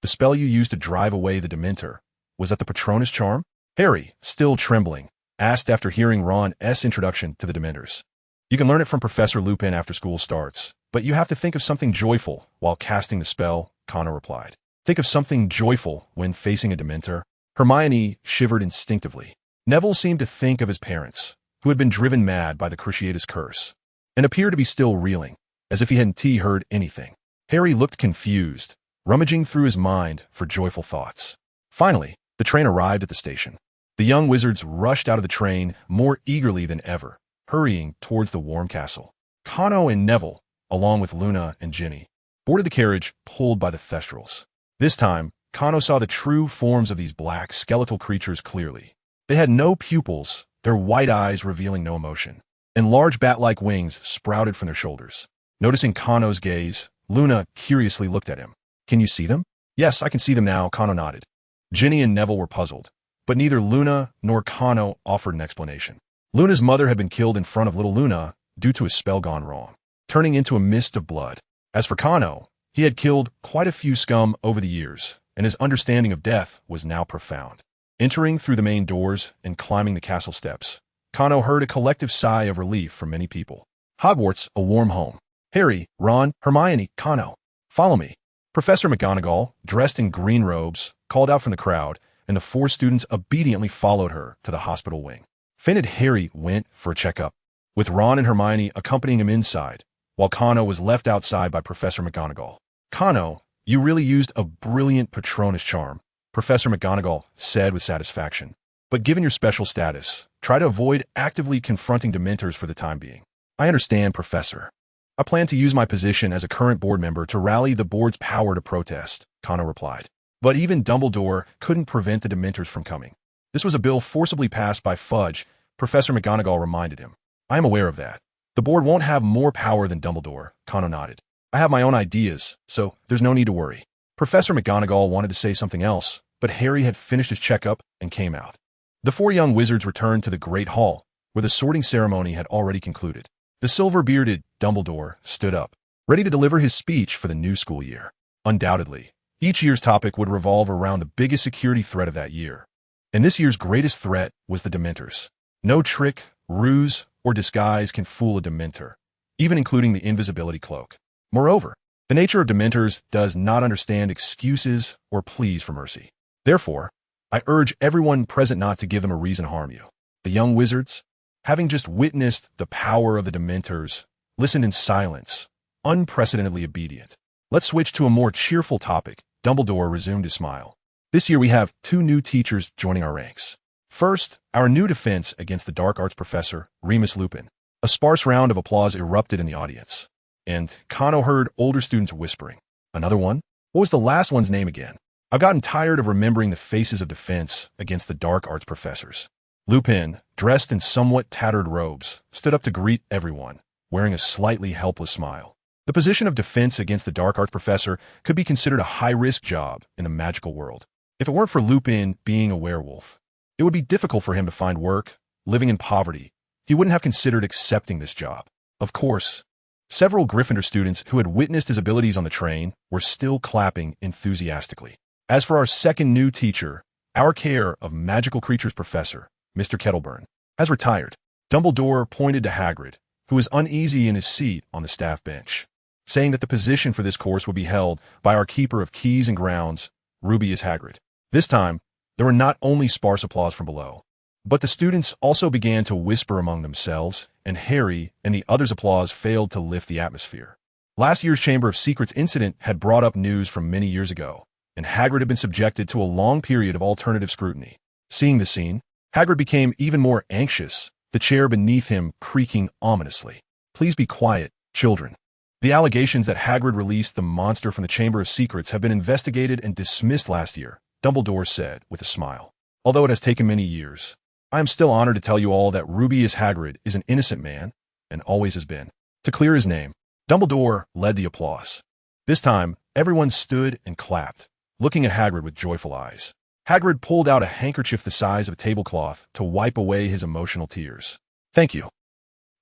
the spell you used to drive away the Dementor, was that the Patronus charm? Harry, still trembling, asked after hearing Ron's introduction to the Dementors. You can learn it from Professor Lupin after school starts, but you have to think of something joyful while casting the spell, Kano replied. Think of something joyful when facing a Dementor. Hermione shivered instinctively. Neville seemed to think of his parents, who had been driven mad by the Cruciatus curse, and appeared to be still reeling, as if he hadn't heard anything. Harry looked confused, rummaging through his mind for joyful thoughts. Finally, the train arrived at the station. The young wizards rushed out of the train more eagerly than ever, hurrying towards the warm castle. Kano and Neville, along with Luna and Ginny, boarded the carriage pulled by the Thestrals. This time, Kano saw the true forms of these black, skeletal creatures clearly. They had no pupils, their white eyes revealing no emotion, and large bat-like wings sprouted from their shoulders. Noticing Kano's gaze, Luna curiously looked at him. Can you see them? Yes, I can see them now, Kano nodded. Ginny and Neville were puzzled, but neither Luna nor Kano offered an explanation. Luna's mother had been killed in front of little Luna due to a spell gone wrong, turning into a mist of blood. As for Kano, he had killed quite a few scum over the years, and his understanding of death was now profound. Entering through the main doors and climbing the castle steps, Kano heard a collective sigh of relief from many people. Hogwarts, a warm home. Harry, Ron, Hermione, Kano. Follow me. Professor McGonagall, dressed in green robes, called out from the crowd, and the 4 students obediently followed her to the hospital wing. Fainted Harry went for a checkup, with Ron and Hermione accompanying him inside, while Kano was left outside by Professor McGonagall. Kano, you really used a brilliant Patronus charm, Professor McGonagall said with satisfaction. But given your special status, try to avoid actively confronting Dementors for the time being. I understand, Professor. I plan to use my position as a current board member to rally the board's power to protest, Kano replied. But even Dumbledore couldn't prevent the Dementors from coming. This was a bill forcibly passed by Fudge, Professor McGonagall reminded him. I am aware of that. The board won't have more power than Dumbledore, Kano nodded. I have my own ideas, so there's no need to worry. Professor McGonagall wanted to say something else, but Harry had finished his checkup and came out. The 4 young wizards returned to the Great Hall, where the sorting ceremony had already concluded. The silver-bearded Dumbledore stood up, ready to deliver his speech for the new school year. Undoubtedly, each year's topic would revolve around the biggest security threat of that year. And this year's greatest threat was the Dementors. No trick, ruse, or disguise can fool a Dementor, even including the invisibility cloak. Moreover, the nature of Dementors does not understand excuses or pleas for mercy. Therefore, I urge everyone present not to give them a reason to harm you. The young wizards, having just witnessed the power of the Dementors, listened in silence, unprecedentedly obedient. Let's switch to a more cheerful topic. Dumbledore resumed his smile. This year we have 2 new teachers joining our ranks. First, our new defense against the dark arts professor, Remus Lupin. A sparse round of applause erupted in the audience, and Kano heard older students whispering. Another one? What was the last one's name again? I've gotten tired of remembering the faces of defense against the dark arts professors. Lupin, dressed in somewhat tattered robes, stood up to greet everyone, wearing a slightly helpless smile. The position of defense against the dark arts professor could be considered a high-risk job in the magical world. If it weren't for Lupin being a werewolf, it would be difficult for him to find work, living in poverty. He wouldn't have considered accepting this job. Of course, several Gryffindor students who had witnessed his abilities on the train were still clapping enthusiastically. As for our second new teacher, our care of magical creatures professor, Mr. Kettleburn, has retired. Dumbledore pointed to Hagrid, who was uneasy in his seat on the staff bench, saying that the position for this course would be held by our keeper of keys and grounds, Rubeus Hagrid. This time, there were not only sparse applause from below, but the students also began to whisper among themselves, and Harry and the others' applause failed to lift the atmosphere. Last year's Chamber of Secrets incident had brought up news from many years ago, and Hagrid had been subjected to a long period of alternative scrutiny. Seeing the scene, Hagrid became even more anxious, the chair beneath him creaking ominously. Please be quiet, children. The allegations that Hagrid released the monster from the Chamber of Secrets have been investigated and dismissed last year, Dumbledore said with a smile. Although it has taken many years, I am still honored to tell you all that Rubius Hagrid is an innocent man, and always has been. To clear his name, Dumbledore led the applause. This time, everyone stood and clapped, looking at Hagrid with joyful eyes. Hagrid pulled out a handkerchief the size of a tablecloth to wipe away his emotional tears. Thank you.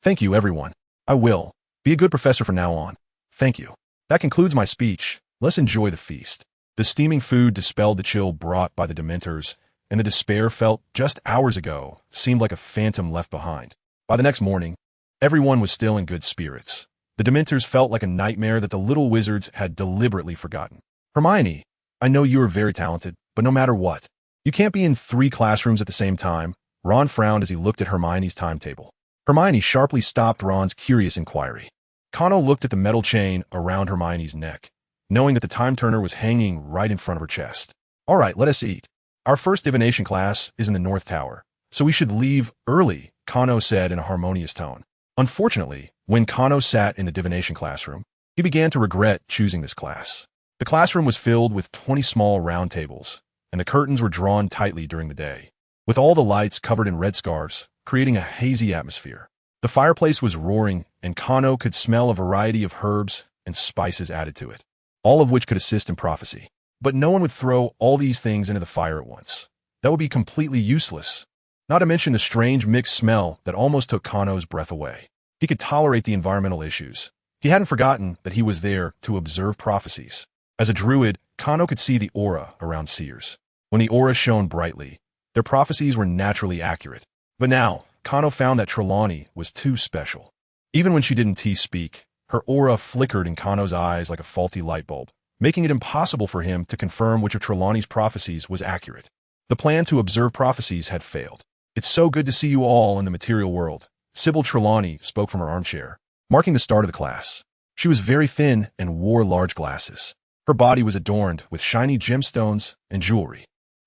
Thank you, everyone. I will be a good professor from now on. Thank you. That concludes my speech. Let's enjoy the feast. The steaming food dispelled the chill brought by the Dementors, and the despair felt just hours ago seemed like a phantom left behind. By the next morning, everyone was still in good spirits. The Dementors felt like a nightmare that the little wizards had deliberately forgotten. Hermione, I know you are very talented, but no matter what, you can't be in 3 classrooms at the same time. Ron frowned as he looked at Hermione's timetable. Hermione sharply stopped Ron's curious inquiry. Connell looked at the metal chain around Hermione's neck, knowing that the time turner was hanging right in front of her chest. All right, let us eat. Our first divination class is in the North Tower, so we should leave early, Connell said in a harmonious tone. Unfortunately, when Connell sat in the divination classroom, he began to regret choosing this class. The classroom was filled with 20 small round tables, and the curtains were drawn tightly during the day, with all the lights covered in red scarves, creating a hazy atmosphere. The fireplace was roaring, and Kano could smell a variety of herbs and spices added to it, all of which could assist in prophecy. But no one would throw all these things into the fire at once. That would be completely useless, not to mention the strange mixed smell that almost took Kano's breath away. He could tolerate the environmental issues. He hadn't forgotten that he was there to observe prophecies. As a druid, Kano could see the aura around seers. When the aura shone brightly, their prophecies were naturally accurate. But now, Kano found that Trelawney was too special. Even when she didn't speak, her aura flickered in Kano's eyes like a faulty light bulb, making it impossible for him to confirm which of Trelawney's prophecies was accurate. The plan to observe prophecies had failed. It's so good to see you all in the material world. Sybil Trelawney spoke from her armchair, marking the start of the class. She was very thin and wore large glasses. Her body was adorned with shiny gemstones and jewelry.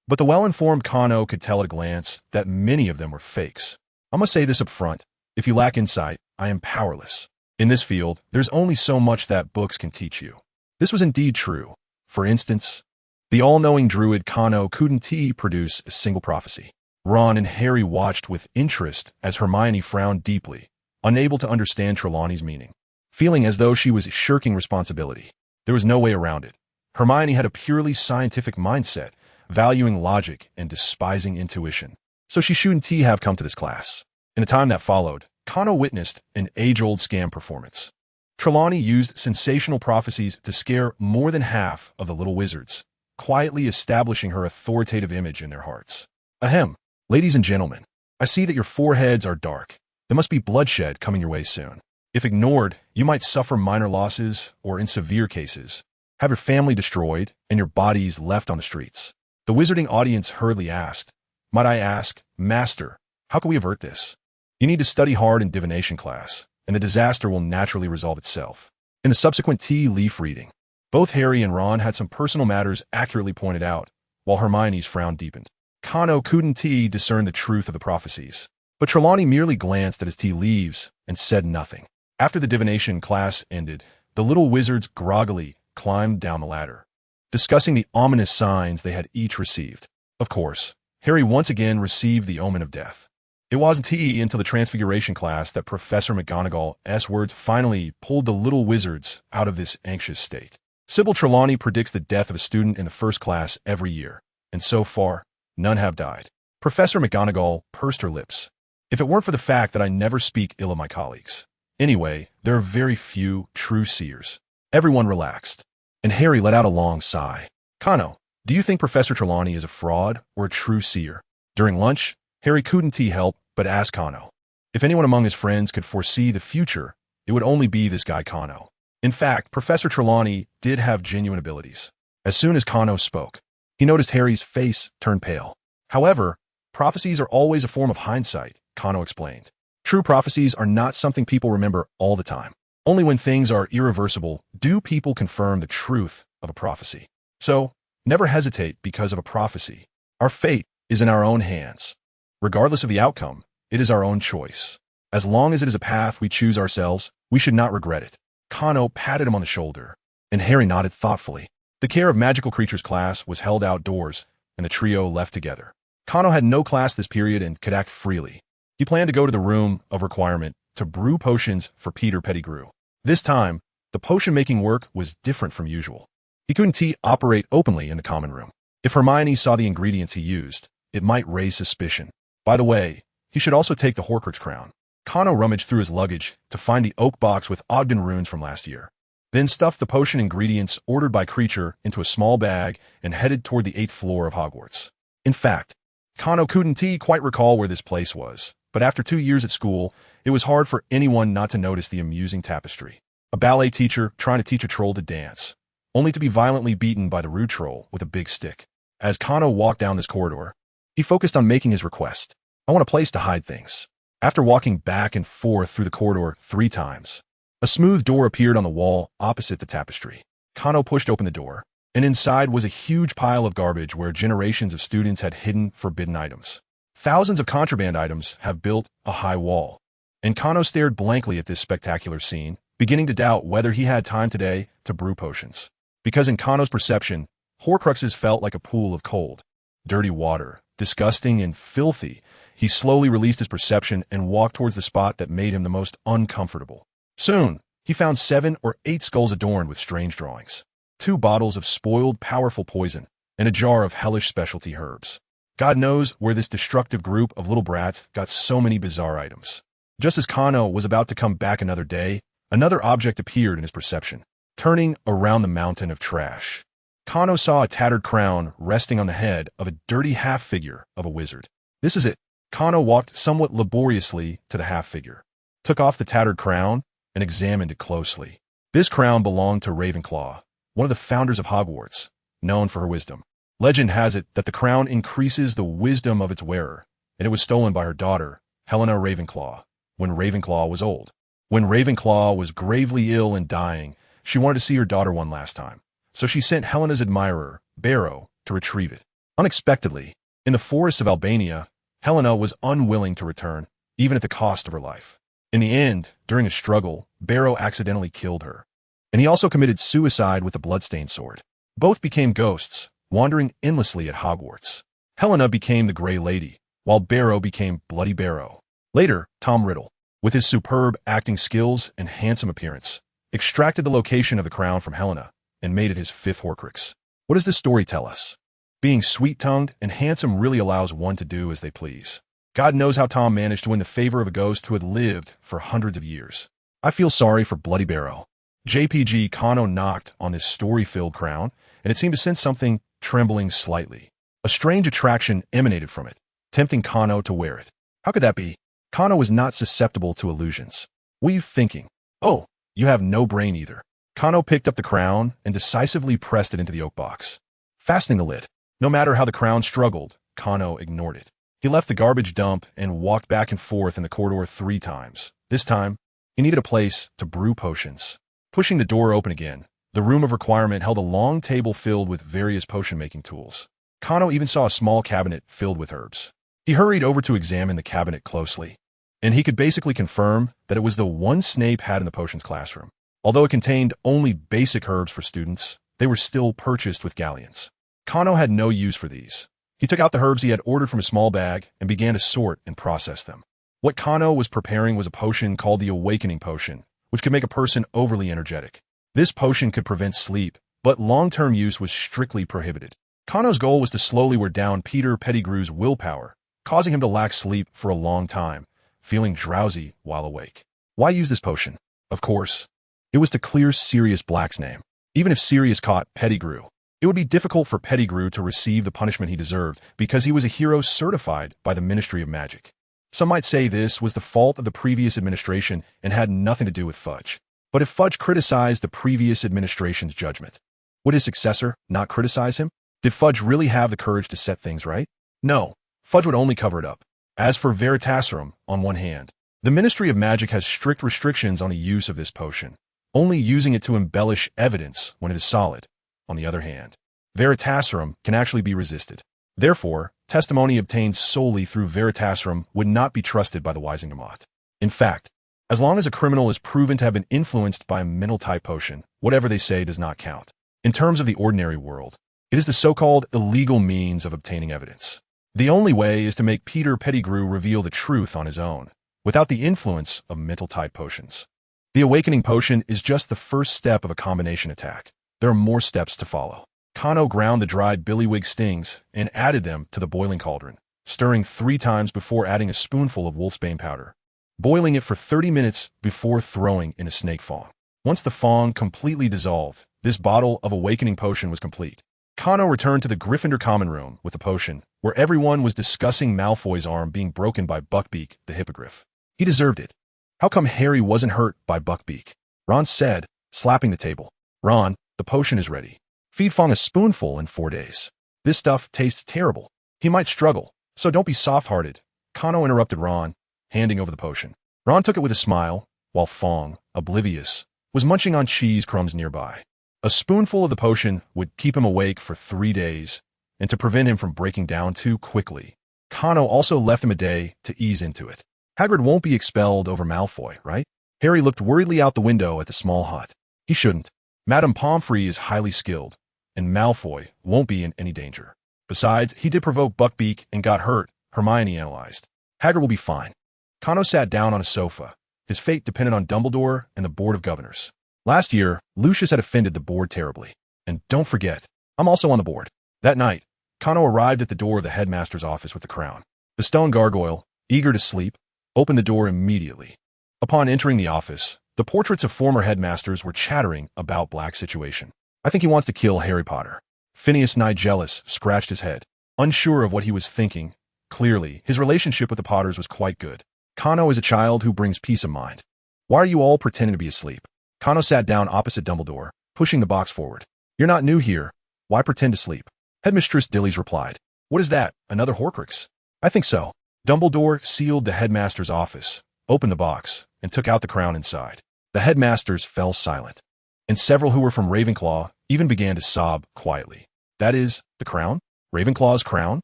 But the well-informed Kano could tell at a glance that many of them were fakes. I must say this up front. If you lack insight, I am powerless. In this field, there's only so much that books can teach you. This was indeed true. For instance, the all-knowing druid Kano couldn't produce a single prophecy. Ron and Harry watched with interest as Hermione frowned deeply, unable to understand Trelawney's meaning, feeling as though she was shirking responsibility. There was no way around it. Hermione had a purely scientific mindset, valuing logic and despising intuition. So she shouldn't have come to this class. In the time that followed, Kano witnessed an age-old scam performance. Trelawney used sensational prophecies to scare more than half of the little wizards, quietly establishing her authoritative image in their hearts. Ahem. Ladies and gentlemen, I see that your foreheads are dark. There must be bloodshed coming your way soon. If ignored, you might suffer minor losses or, in severe cases, have your family destroyed and your bodies left on the streets. The wizarding audience hurriedly asked, "Might I ask, Master, how can we avert this?" You need to study hard in divination class, and the disaster will naturally resolve itself. In the subsequent tea leaf reading, both Harry and Ron had some personal matters accurately pointed out, while Hermione's frown deepened. Kano couldn't discern the truth of the prophecies, but Trelawney merely glanced at his tea leaves and said nothing. After the divination class ended, the little wizards groggily climbed down the ladder, discussing the ominous signs they had each received. Of course, Harry once again received the omen of death. It wasn't until the Transfiguration class that Professor McGonagall's words finally pulled the little wizards out of this anxious state. Sybil Trelawney predicts the death of a student in the first class every year, and so far, none have died. Professor McGonagall pursed her lips. If it weren't for the fact that I never speak ill of my colleagues. Anyway, there are very few true seers. Everyone relaxed, and Harry let out a long sigh. Kano, do you think Professor Trelawney is a fraud or a true seer? During lunch, Harry couldn't help but ask Kano. If anyone among his friends could foresee the future, it would only be this guy Kano. In fact, Professor Trelawney did have genuine abilities. As soon as Kano spoke, he noticed Harry's face turn pale. However, prophecies are always a form of hindsight, Kano explained. True prophecies are not something people remember all the time. Only when things are irreversible do people confirm the truth of a prophecy. So, never hesitate because of a prophecy. Our fate is in our own hands. Regardless of the outcome, it is our own choice. As long as it is a path we choose ourselves, we should not regret it. Kano patted him on the shoulder, and Harry nodded thoughtfully. The Care of Magical Creatures class was held outdoors, and the trio left together. Kano had no class this period and could act freely. He planned to go to the room of requirement to brew potions for Peter Pettigrew. This time, the potion-making work was different from usual. He couldn't operate openly in the common room. If Hermione saw the ingredients he used, it might raise suspicion. By the way, he should also take the Horcrux crown. Kano rummaged through his luggage to find the oak box with Ogden runes from last year, then stuffed the potion ingredients ordered by Creature into a small bag and headed toward the 8th floor of Hogwarts. In fact, Kano couldn't quite recall where this place was, but after 2 years at school, it was hard for anyone not to notice the amusing tapestry. A ballet teacher trying to teach a troll to dance, only to be violently beaten by the rude troll with a big stick. As Kano walked down this corridor, he focused on making his request. I want a place to hide things. After walking back and forth through the corridor 3 times, a smooth door appeared on the wall opposite the tapestry. Kano pushed open the door, and inside was a huge pile of garbage where generations of students had hidden forbidden items. Thousands of contraband items have built a high wall, and Kano stared blankly at this spectacular scene, beginning to doubt whether he had time today to brew potions. Because in Kano's perception, Horcruxes felt like a pool of cold, dirty water, disgusting and filthy. He slowly released his perception and walked towards the spot that made him the most uncomfortable. Soon, he found 7 or 8 skulls adorned with strange drawings, 2 bottles of spoiled powerful poison, and a jar of hellish specialty herbs. God knows where this destructive group of little brats got so many bizarre items. Just as Kano was about to come back another day, another object appeared in his perception, turning around the mountain of trash. Kano saw a tattered crown resting on the head of a dirty half-figure of a wizard. This is it. Kano walked somewhat laboriously to the half-figure, took off the tattered crown, and examined it closely. This crown belonged to Ravenclaw, one of the founders of Hogwarts, known for her wisdom. Legend has it that the crown increases the wisdom of its wearer, and it was stolen by her daughter, Helena Ravenclaw, when Ravenclaw was old. When Ravenclaw was gravely ill and dying, she wanted to see her daughter one last time, so she sent Helena's admirer, Barrow, to retrieve it. Unexpectedly, in the forests of Albania, Helena was unwilling to return, even at the cost of her life. In the end, during a struggle, Barrow accidentally killed her, and he also committed suicide with a bloodstained sword. Both became ghosts, wandering endlessly at Hogwarts. Helena became the Grey Lady, while Barrow became Bloody Barrow. Later, Tom Riddle, with his superb acting skills and handsome appearance, extracted the location of the crown from Helena and made it his 5th Horcrux. What does this story tell us? Being sweet-tongued and handsome really allows one to do as they please. God knows how Tom managed to win the favor of a ghost who had lived for hundreds of years. I feel sorry for Bloody Barrow. JPG Kano knocked on this story-filled crown, and it seemed to sense something trembling slightly. A strange attraction emanated from it, tempting Kano to wear it. How could that be? Kano was not susceptible to illusions. What are you thinking? Oh, you have no brain either. Kano picked up the crown and decisively pressed it into the oak box, fastening the lid. No matter how the crown struggled, Kano ignored it. He left the garbage dump and walked back and forth in the corridor 3 times. This time, he needed a place to brew potions. Pushing the door open again, the room of requirement held a long table filled with various potion-making tools. Kano even saw a small cabinet filled with herbs. He hurried over to examine the cabinet closely, and he could basically confirm that it was the one Snape had in the potions classroom. Although it contained only basic herbs for students, they were still purchased with galleons. Kano had no use for these. He took out the herbs he had ordered from a small bag and began to sort and process them. What Kano was preparing was a potion called the Awakening Potion, which could make a person overly energetic. This potion could prevent sleep, but long-term use was strictly prohibited. Kano's goal was to slowly wear down Peter Pettigrew's willpower, causing him to lack sleep for a long time, feeling drowsy while awake. Why use this potion? Of course, it was to clear Sirius Black's name. Even if Sirius caught Pettigrew, it would be difficult for Pettigrew to receive the punishment he deserved because he was a hero certified by the Ministry of Magic. Some might say this was the fault of the previous administration and had nothing to do with Fudge. But if Fudge criticized the previous administration's judgment, would his successor not criticize him? Did Fudge really have the courage to set things right? No, Fudge would only cover it up. As for Veritaserum, on one hand, the Ministry of Magic has strict restrictions on the use of this potion, only using it to embellish evidence when it is solid. On the other hand, Veritaserum can actually be resisted. Therefore, testimony obtained solely through Veritaserum would not be trusted by the Wisingamot. In fact, as long as a criminal is proven to have been influenced by a mental-type potion, whatever they say does not count. In terms of the ordinary world, it is the so-called illegal means of obtaining evidence. The only way is to make Peter Pettigrew reveal the truth on his own, without the influence of mental-type potions. The awakening potion is just the first step of a combination attack. There are more steps to follow. Kano ground the dried billywig stings and added them to the boiling cauldron, stirring 3 times before adding a spoonful of wolfsbane powder, boiling it for 30 minutes before throwing in a snake fong. Once the fong completely dissolved, this bottle of awakening potion was complete. Kano returned to the Gryffindor common room with the potion, where everyone was discussing Malfoy's arm being broken by Buckbeak, the hippogriff. He deserved it. How come Harry wasn't hurt by Buckbeak? Ron said, slapping the table. Ron, the potion is ready. Feed Fong a spoonful in 4 days. This stuff tastes terrible. He might struggle, so don't be soft-hearted. Kano interrupted Ron, handing over the potion. Ron took it with a smile, while Fong, oblivious, was munching on cheese crumbs nearby. A spoonful of the potion would keep him awake for 3 days, and to prevent him from breaking down too quickly, Kano also left him a day to ease into it. Hagrid won't be expelled over Malfoy, right? Harry looked worriedly out the window at the small hut. He shouldn't. Madame Pomfrey is highly skilled, and Malfoy won't be in any danger. Besides, he did provoke Buckbeak and got hurt, Hermione analyzed. Hagrid will be fine. Kano sat down on a sofa. His fate depended on Dumbledore and the Board of Governors. Last year, Lucius had offended the board terribly. And don't forget, I'm also on the board. That night, Kano arrived at the door of the headmaster's office with the crown. The stone gargoyle, eager to sleep, opened the door immediately. Upon entering the office, the portraits of former headmasters were chattering about Black's situation. I think he wants to kill Harry Potter. Phineas Nigellus scratched his head, unsure of what he was thinking. Clearly, his relationship with the Potters was quite good. Kano is a child who brings peace of mind. Why are you all pretending to be asleep? Kano sat down opposite Dumbledore, pushing the box forward. You're not new here. Why pretend to sleep? Headmistress Dillies replied. What is that, another Horcrux? I think so. Dumbledore sealed the headmaster's office, opened the box, and took out the crown inside. The headmasters fell silent, and several who were from Ravenclaw even began to sob quietly. That is, the crown? Ravenclaw's crown?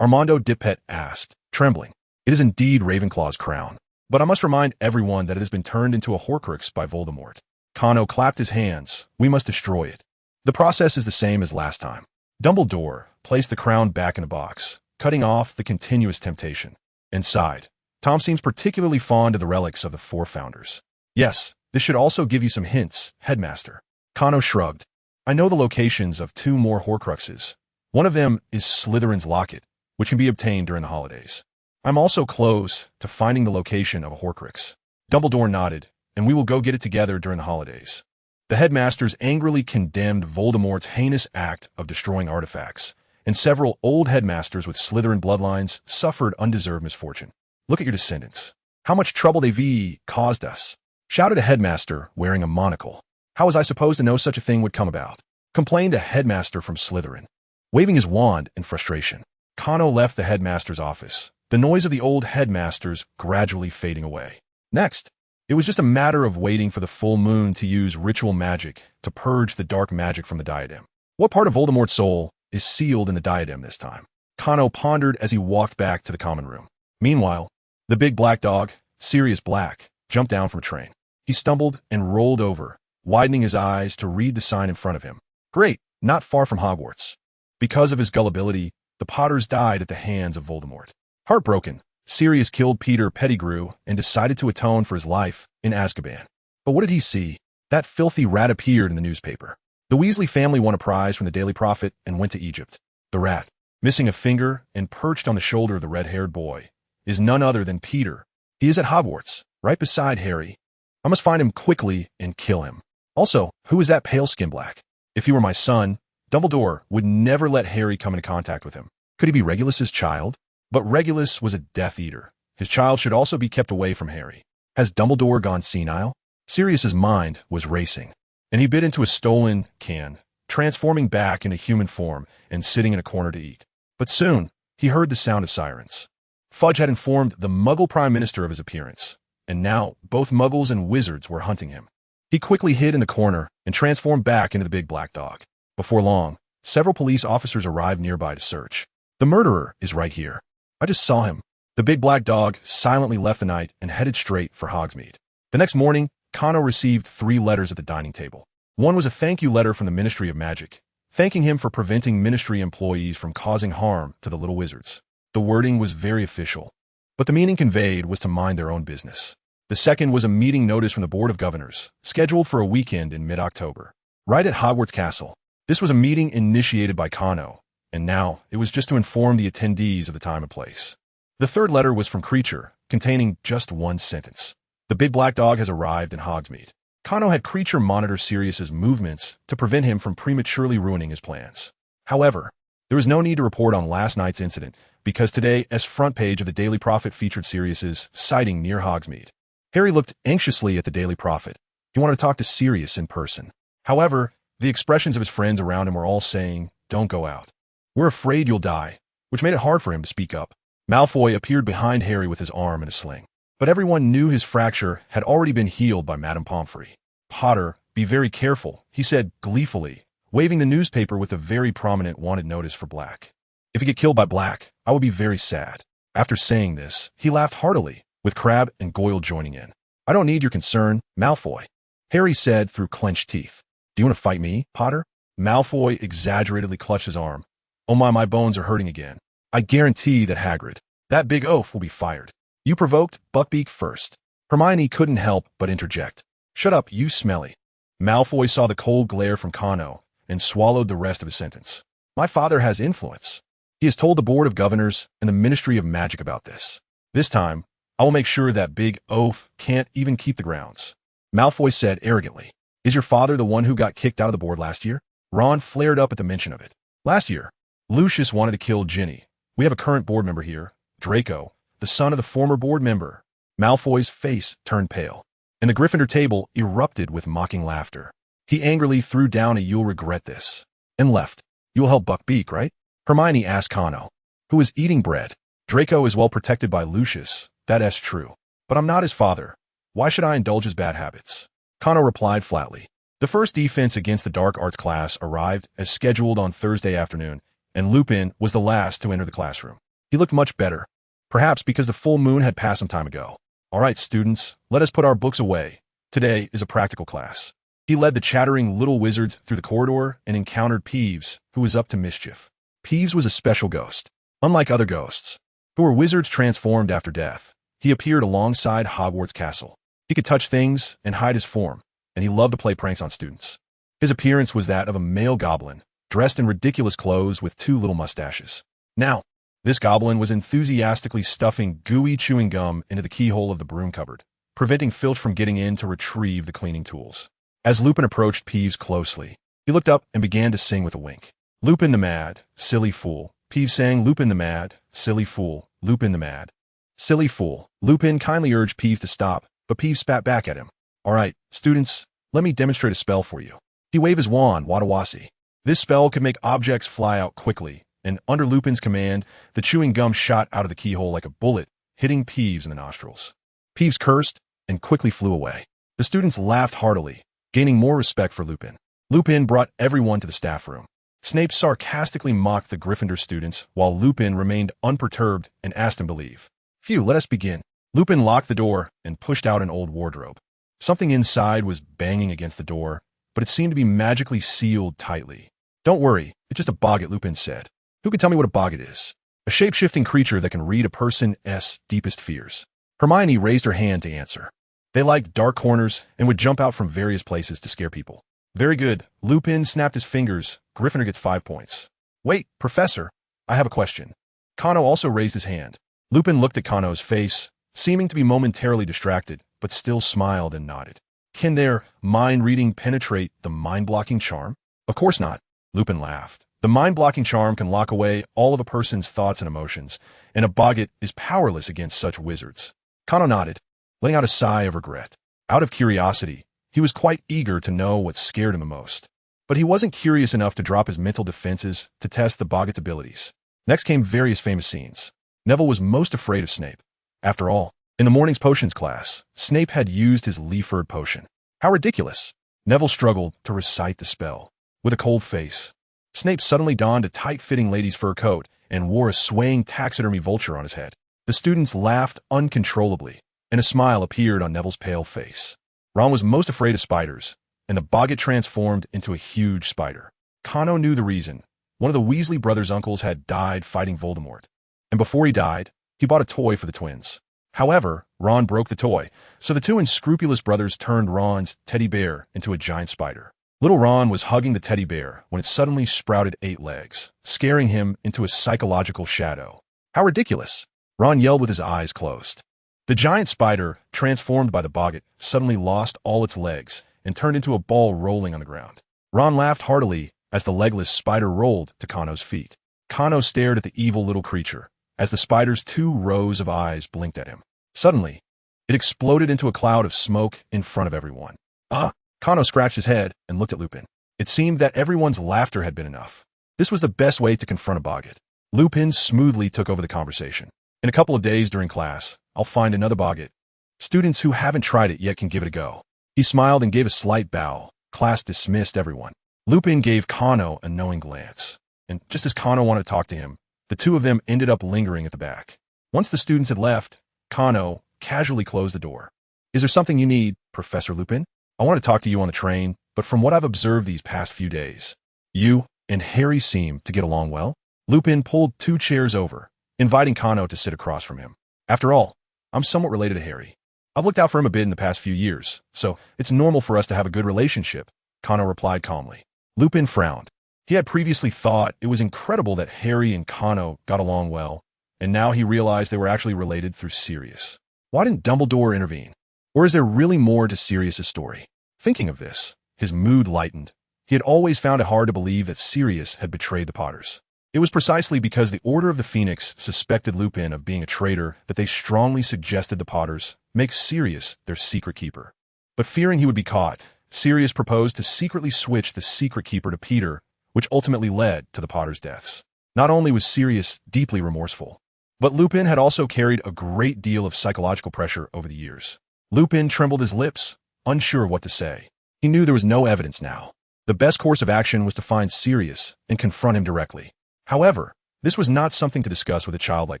Armando Dippet asked, trembling. It is indeed Ravenclaw's crown, but I must remind everyone that it has been turned into a Horcrux by Voldemort. Kano clapped his hands. We must destroy it. The process is the same as last time. Dumbledore placed the crown back in the box, cutting off the continuous temptation. Inside, Tom seems particularly fond of the relics of the 4 founders. Yes, this should also give you some hints, Headmaster. Kano shrugged. I know the locations of 2 more Horcruxes. One of them is Slytherin's locket, which can be obtained during the holidays. I'm also close to finding the location of a Horcrux. Dumbledore nodded, and we will go get it together during the holidays. The headmasters angrily condemned Voldemort's heinous act of destroying artifacts, and several old headmasters with Slytherin bloodlines suffered undeserved misfortune. Look at your descendants. How much trouble they've caused us, shouted a headmaster wearing a monocle. How was I supposed to know such a thing would come about? Complained a headmaster from Slytherin. Waving his wand in frustration, Kano left the headmaster's office, the noise of the old headmasters gradually fading away. Next, it was just a matter of waiting for the full moon to use ritual magic to purge the dark magic from the diadem. What part of Voldemort's soul is sealed in the diadem this time? Kano pondered as he walked back to the common room. Meanwhile, the big black dog, Sirius Black, jumped down from a train. He stumbled and rolled over, widening his eyes to read the sign in front of him. Great, not far from Hogwarts. Because of his gullibility, the Potters died at the hands of Voldemort. Heartbroken, Sirius killed Peter Pettigrew and decided to atone for his life in Azkaban. But what did he see? That filthy rat appeared in the newspaper. The Weasley family won a prize from the Daily Prophet and went to Egypt. The rat, missing a finger and perched on the shoulder of the red-haired boy, is none other than Peter. He is at Hogwarts, right beside Harry. I must find him quickly and kill him. Also, who is that pale skin black? If he were my son, Dumbledore would never let Harry come into contact with him. Could he be Regulus's child? But Regulus was a Death Eater. His child should also be kept away from Harry. Has Dumbledore gone senile? Sirius's mind was racing, and he bit into a stolen can, transforming back into human form and sitting in a corner to eat. But soon, he heard the sound of sirens. Fudge had informed the Muggle Prime Minister of his appearance, and now both Muggles and wizards were hunting him. He quickly hid in the corner and transformed back into the big black dog. Before long, several police officers arrived nearby to search. The murderer is right here. I just saw him. The big black dog silently left the night and headed straight for Hogsmeade. The next morning, Kano received 3 letters at the dining table. One was a thank you letter from the Ministry of Magic, thanking him for preventing Ministry employees from causing harm to the little wizards. The wording was very official, but the meaning conveyed was to mind their own business. The second was a meeting notice from the Board of Governors, scheduled for a weekend in mid-October, right at Hogwarts Castle. This was a meeting initiated by Kano, and now it was just to inform the attendees of the time and place. The third letter was from Creature, containing just one sentence. The big black dog has arrived in Hogsmeade. Kano had Creature monitor Sirius's movements to prevent him from prematurely ruining his plans. However, there was no need to report on last night's incident, because today's front page of the Daily Prophet featured Sirius's sighting near Hogsmeade. Harry looked anxiously at the Daily Prophet. He wanted to talk to Sirius in person. However, the expressions of his friends around him were all saying, "Don't go out. We're afraid you'll die," which made it hard for him to speak up. Malfoy appeared behind Harry with his arm in a sling. But everyone knew his fracture had already been healed by Madame Pomfrey. "Potter, be very careful," he said gleefully, waving the newspaper with a very prominent wanted notice for Black. "If you get killed by Black, I will be very sad." After saying this, he laughed heartily, with Crabbe and Goyle joining in. "I don't need your concern, Malfoy," Harry said through clenched teeth. "Do you want to fight me, Potter?" Malfoy exaggeratedly clutched his arm. "Oh my bones are hurting again. I guarantee that Hagrid, that big oaf, will be fired. You provoked Buckbeak first." Hermione couldn't help but interject. "Shut up, you smelly." Malfoy saw the cold glare from Kano and swallowed the rest of his sentence. "My father has influence. He has told the Board of Governors and the Ministry of Magic about this. This time, I will make sure that big oaf can't even keep the grounds." Malfoy said arrogantly, "Is your father the one who got kicked out of the board last year?" Ron flared up at the mention of it. "Last year, Lucius wanted to kill Ginny. We have a current board member here, Draco, the son of the former board member." Malfoy's face turned pale, and the Gryffindor table erupted with mocking laughter. He angrily threw down a "You'll regret this," and left. "You will help Buckbeak, right?" Hermione asked Kano, who was eating bread. "Draco is well protected by Lucius, that's true. But I'm not his father. Why should I indulge his bad habits?" Kano replied flatly. The first defense against the dark arts class arrived as scheduled on Thursday afternoon, and Lupin was the last to enter the classroom. He looked much better, perhaps because the full moon had passed some time ago. "All right, students, let us put our books away. Today is a practical class." He led the chattering little wizards through the corridor and encountered Peeves, who was up to mischief. Peeves was a special ghost. Unlike other ghosts, who were wizards transformed after death, he appeared alongside Hogwarts Castle. He could touch things and hide his form, and he loved to play pranks on students. His appearance was that of a male goblin, dressed in ridiculous clothes with 2 little mustaches. Now, this goblin was enthusiastically stuffing gooey chewing gum into the keyhole of the broom cupboard, preventing Filch from getting in to retrieve the cleaning tools. As Lupin approached Peeves closely, he looked up and began to sing with a wink. "Lupin the mad, silly fool." Peeves sang, "Lupin the mad, silly fool, Lupin the mad, silly fool." Lupin kindly urged Peeves to stop, but Peeves spat back at him. "All right, students, let me demonstrate a spell for you." He waved his wand, Wadawasi. This spell could make objects fly out quickly, and under Lupin's command, the chewing gum shot out of the keyhole like a bullet, hitting Peeves in the nostrils. Peeves cursed and quickly flew away. The students laughed heartily, gaining more respect for Lupin. Lupin brought everyone to the staff room. Snape sarcastically mocked the Gryffindor students, while Lupin remained unperturbed and asked him to leave. "Phew, let us begin." Lupin locked the door and pushed out an old wardrobe. Something inside was banging against the door, but it seemed to be magically sealed tightly. "Don't worry, it's just a boggart," Lupin said. "Who can tell me what a boggart is?" "A shape-shifting creature that can read a person's deepest fears." Hermione raised her hand to answer. They liked dark corners and would jump out from various places to scare people. "Very good." Lupin snapped his fingers. "Gryffindor gets 5 points. "Wait, Professor, I have a question." Kano also raised his hand. Lupin looked at Kano's face, seeming to be momentarily distracted, but still smiled and nodded. "Can their mind reading penetrate the mind-blocking charm?" "Of course not." Lupin laughed. "The mind-blocking charm can lock away all of a person's thoughts and emotions, and a boggart is powerless against such wizards." Kano nodded, letting out a sigh of regret. Out of curiosity, he was quite eager to know what scared him the most. But he wasn't curious enough to drop his mental defenses to test the boggart's abilities. Next came various famous scenes. Neville was most afraid of Snape. After all, in the morning's potions class, Snape had used his Leaford potion. How ridiculous! Neville struggled to recite the spell. With a cold face, Snape suddenly donned a tight-fitting lady's fur coat and wore a swaying taxidermy vulture on his head. The students laughed uncontrollably, and a smile appeared on Neville's pale face. Ron was most afraid of spiders, and the boggart transformed into a huge spider. Kano knew the reason. One of the Weasley brothers' uncles had died fighting Voldemort, and and before he died, he bought a toy for the twins. However, Ron broke the toy, so the two unscrupulous brothers turned Ron's teddy bear into a giant spider. Little Ron was hugging the teddy bear when it suddenly sprouted 8 legs, scaring him into a psychological shadow. How ridiculous! Ron yelled with his eyes closed. The giant spider, transformed by the boggart, suddenly lost all its legs and turned into a ball rolling on the ground. Ron laughed heartily as the legless spider rolled to Kano's feet. Kano stared at the evil little creature as the spider's 2 rows of eyes blinked at him. Suddenly, it exploded into a cloud of smoke in front of everyone. Ah! Kano scratched his head and looked at Lupin. It seemed that everyone's laughter had been enough. This was the best way to confront a boggart. Lupin smoothly took over the conversation. In a couple of days during class, I'll find another boggart. Students who haven't tried it yet can give it a go. He smiled and gave a slight bow. Class dismissed everyone. Lupin gave Kano a knowing glance. And just as Kano wanted to talk to him, the two of them ended up lingering at the back. Once the students had left, Kano casually closed the door. Is there something you need, Professor Lupin? I want to talk to you on the train, but from what I've observed these past few days, you and Harry seem to get along well. Lupin pulled 2 chairs over, inviting Kano to sit across from him. After all, I'm somewhat related to Harry. I've looked out for him a bit in the past few years, so it's normal for us to have a good relationship, Kano replied calmly. Lupin frowned. He had previously thought it was incredible that Harry and Kano got along well, and now he realized they were actually related through Sirius. Why didn't Dumbledore intervene? Or is there really more to Sirius's story? Thinking of this, his mood lightened. He had always found it hard to believe that Sirius had betrayed the Potters. It was precisely because the Order of the Phoenix suspected Lupin of being a traitor that they strongly suggested the Potters make Sirius their secret keeper. But fearing he would be caught, Sirius proposed to secretly switch the secret keeper to Peter, which ultimately led to the Potters' deaths. Not only was Sirius deeply remorseful, but Lupin had also carried a great deal of psychological pressure over the years. Lupin trembled his lips, unsure of what to say. He knew there was no evidence now. The best course of action was to find Sirius and confront him directly. However, this was not something to discuss with a child like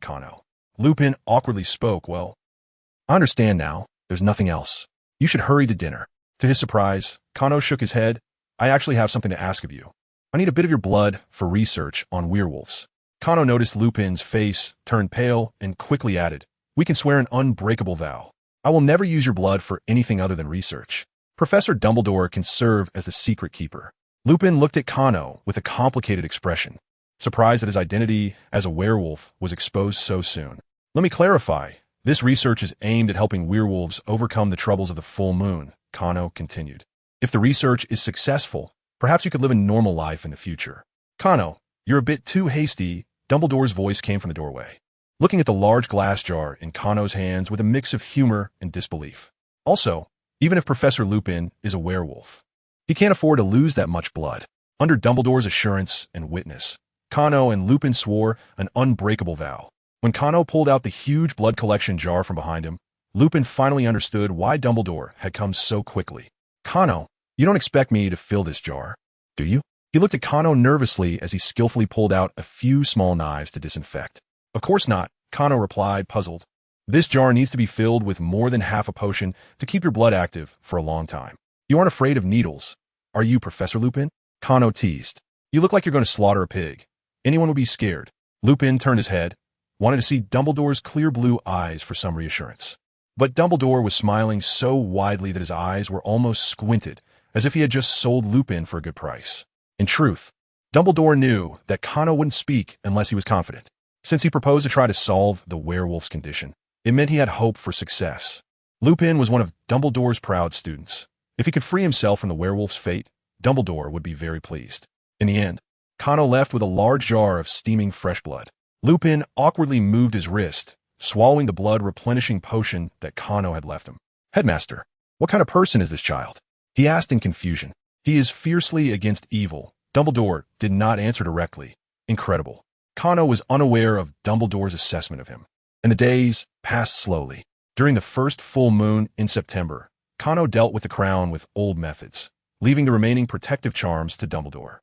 Kano. Lupin awkwardly spoke, well, I understand now. There's nothing else. You should hurry to dinner. To his surprise, Kano shook his head. I actually have something to ask of you. I need a bit of your blood for research on werewolves. Kano noticed Lupin's face turned pale and quickly added, we can swear an unbreakable vow. I will never use your blood for anything other than research. Professor Dumbledore can serve as the secret keeper. Lupin looked at Kano with a complicated expression, surprised that his identity as a werewolf was exposed so soon. Let me clarify. This research is aimed at helping werewolves overcome the troubles of the full moon, Kano continued. If the research is successful, perhaps you could live a normal life in the future. Kano, you're a bit too hasty. Dumbledore's voice came from the doorway, looking at the large glass jar in Kano's hands with a mix of humor and disbelief. Also, even if Professor Lupin is a werewolf, he can't afford to lose that much blood. Under Dumbledore's assurance and witness, Kano and Lupin swore an unbreakable vow. When Kano pulled out the huge blood collection jar from behind him, Lupin finally understood why Dumbledore had come so quickly. Kano, you don't expect me to fill this jar, do you? He looked at Kano nervously as he skillfully pulled out a few small knives to disinfect. Of course not, Kano replied, puzzled. This jar needs to be filled with more than half a potion to keep your blood active for a long time. You aren't afraid of needles, are you, Professor Lupin? Kano teased. You look like you're going to slaughter a pig. Anyone would be scared. Lupin turned his head, wanted to see Dumbledore's clear blue eyes for some reassurance. But Dumbledore was smiling so widely that his eyes were almost squinted, as if he had just sold Lupin for a good price. In truth, Dumbledore knew that Kano wouldn't speak unless he was confident. Since he proposed to try to solve the werewolf's condition, it meant he had hope for success. Lupin was one of Dumbledore's proud students. If he could free himself from the werewolf's fate, Dumbledore would be very pleased. In the end, Kano left with a large jar of steaming fresh blood. Lupin awkwardly moved his wrist, swallowing the blood-replenishing potion that Kano had left him. Headmaster, what kind of person is this child? He asked in confusion. He is fiercely against evil. Dumbledore did not answer directly. Incredible. Kano was unaware of Dumbledore's assessment of him. And the days passed slowly. During the first full moon in September, Kano dealt with the crown with old methods, leaving the remaining protective charms to Dumbledore.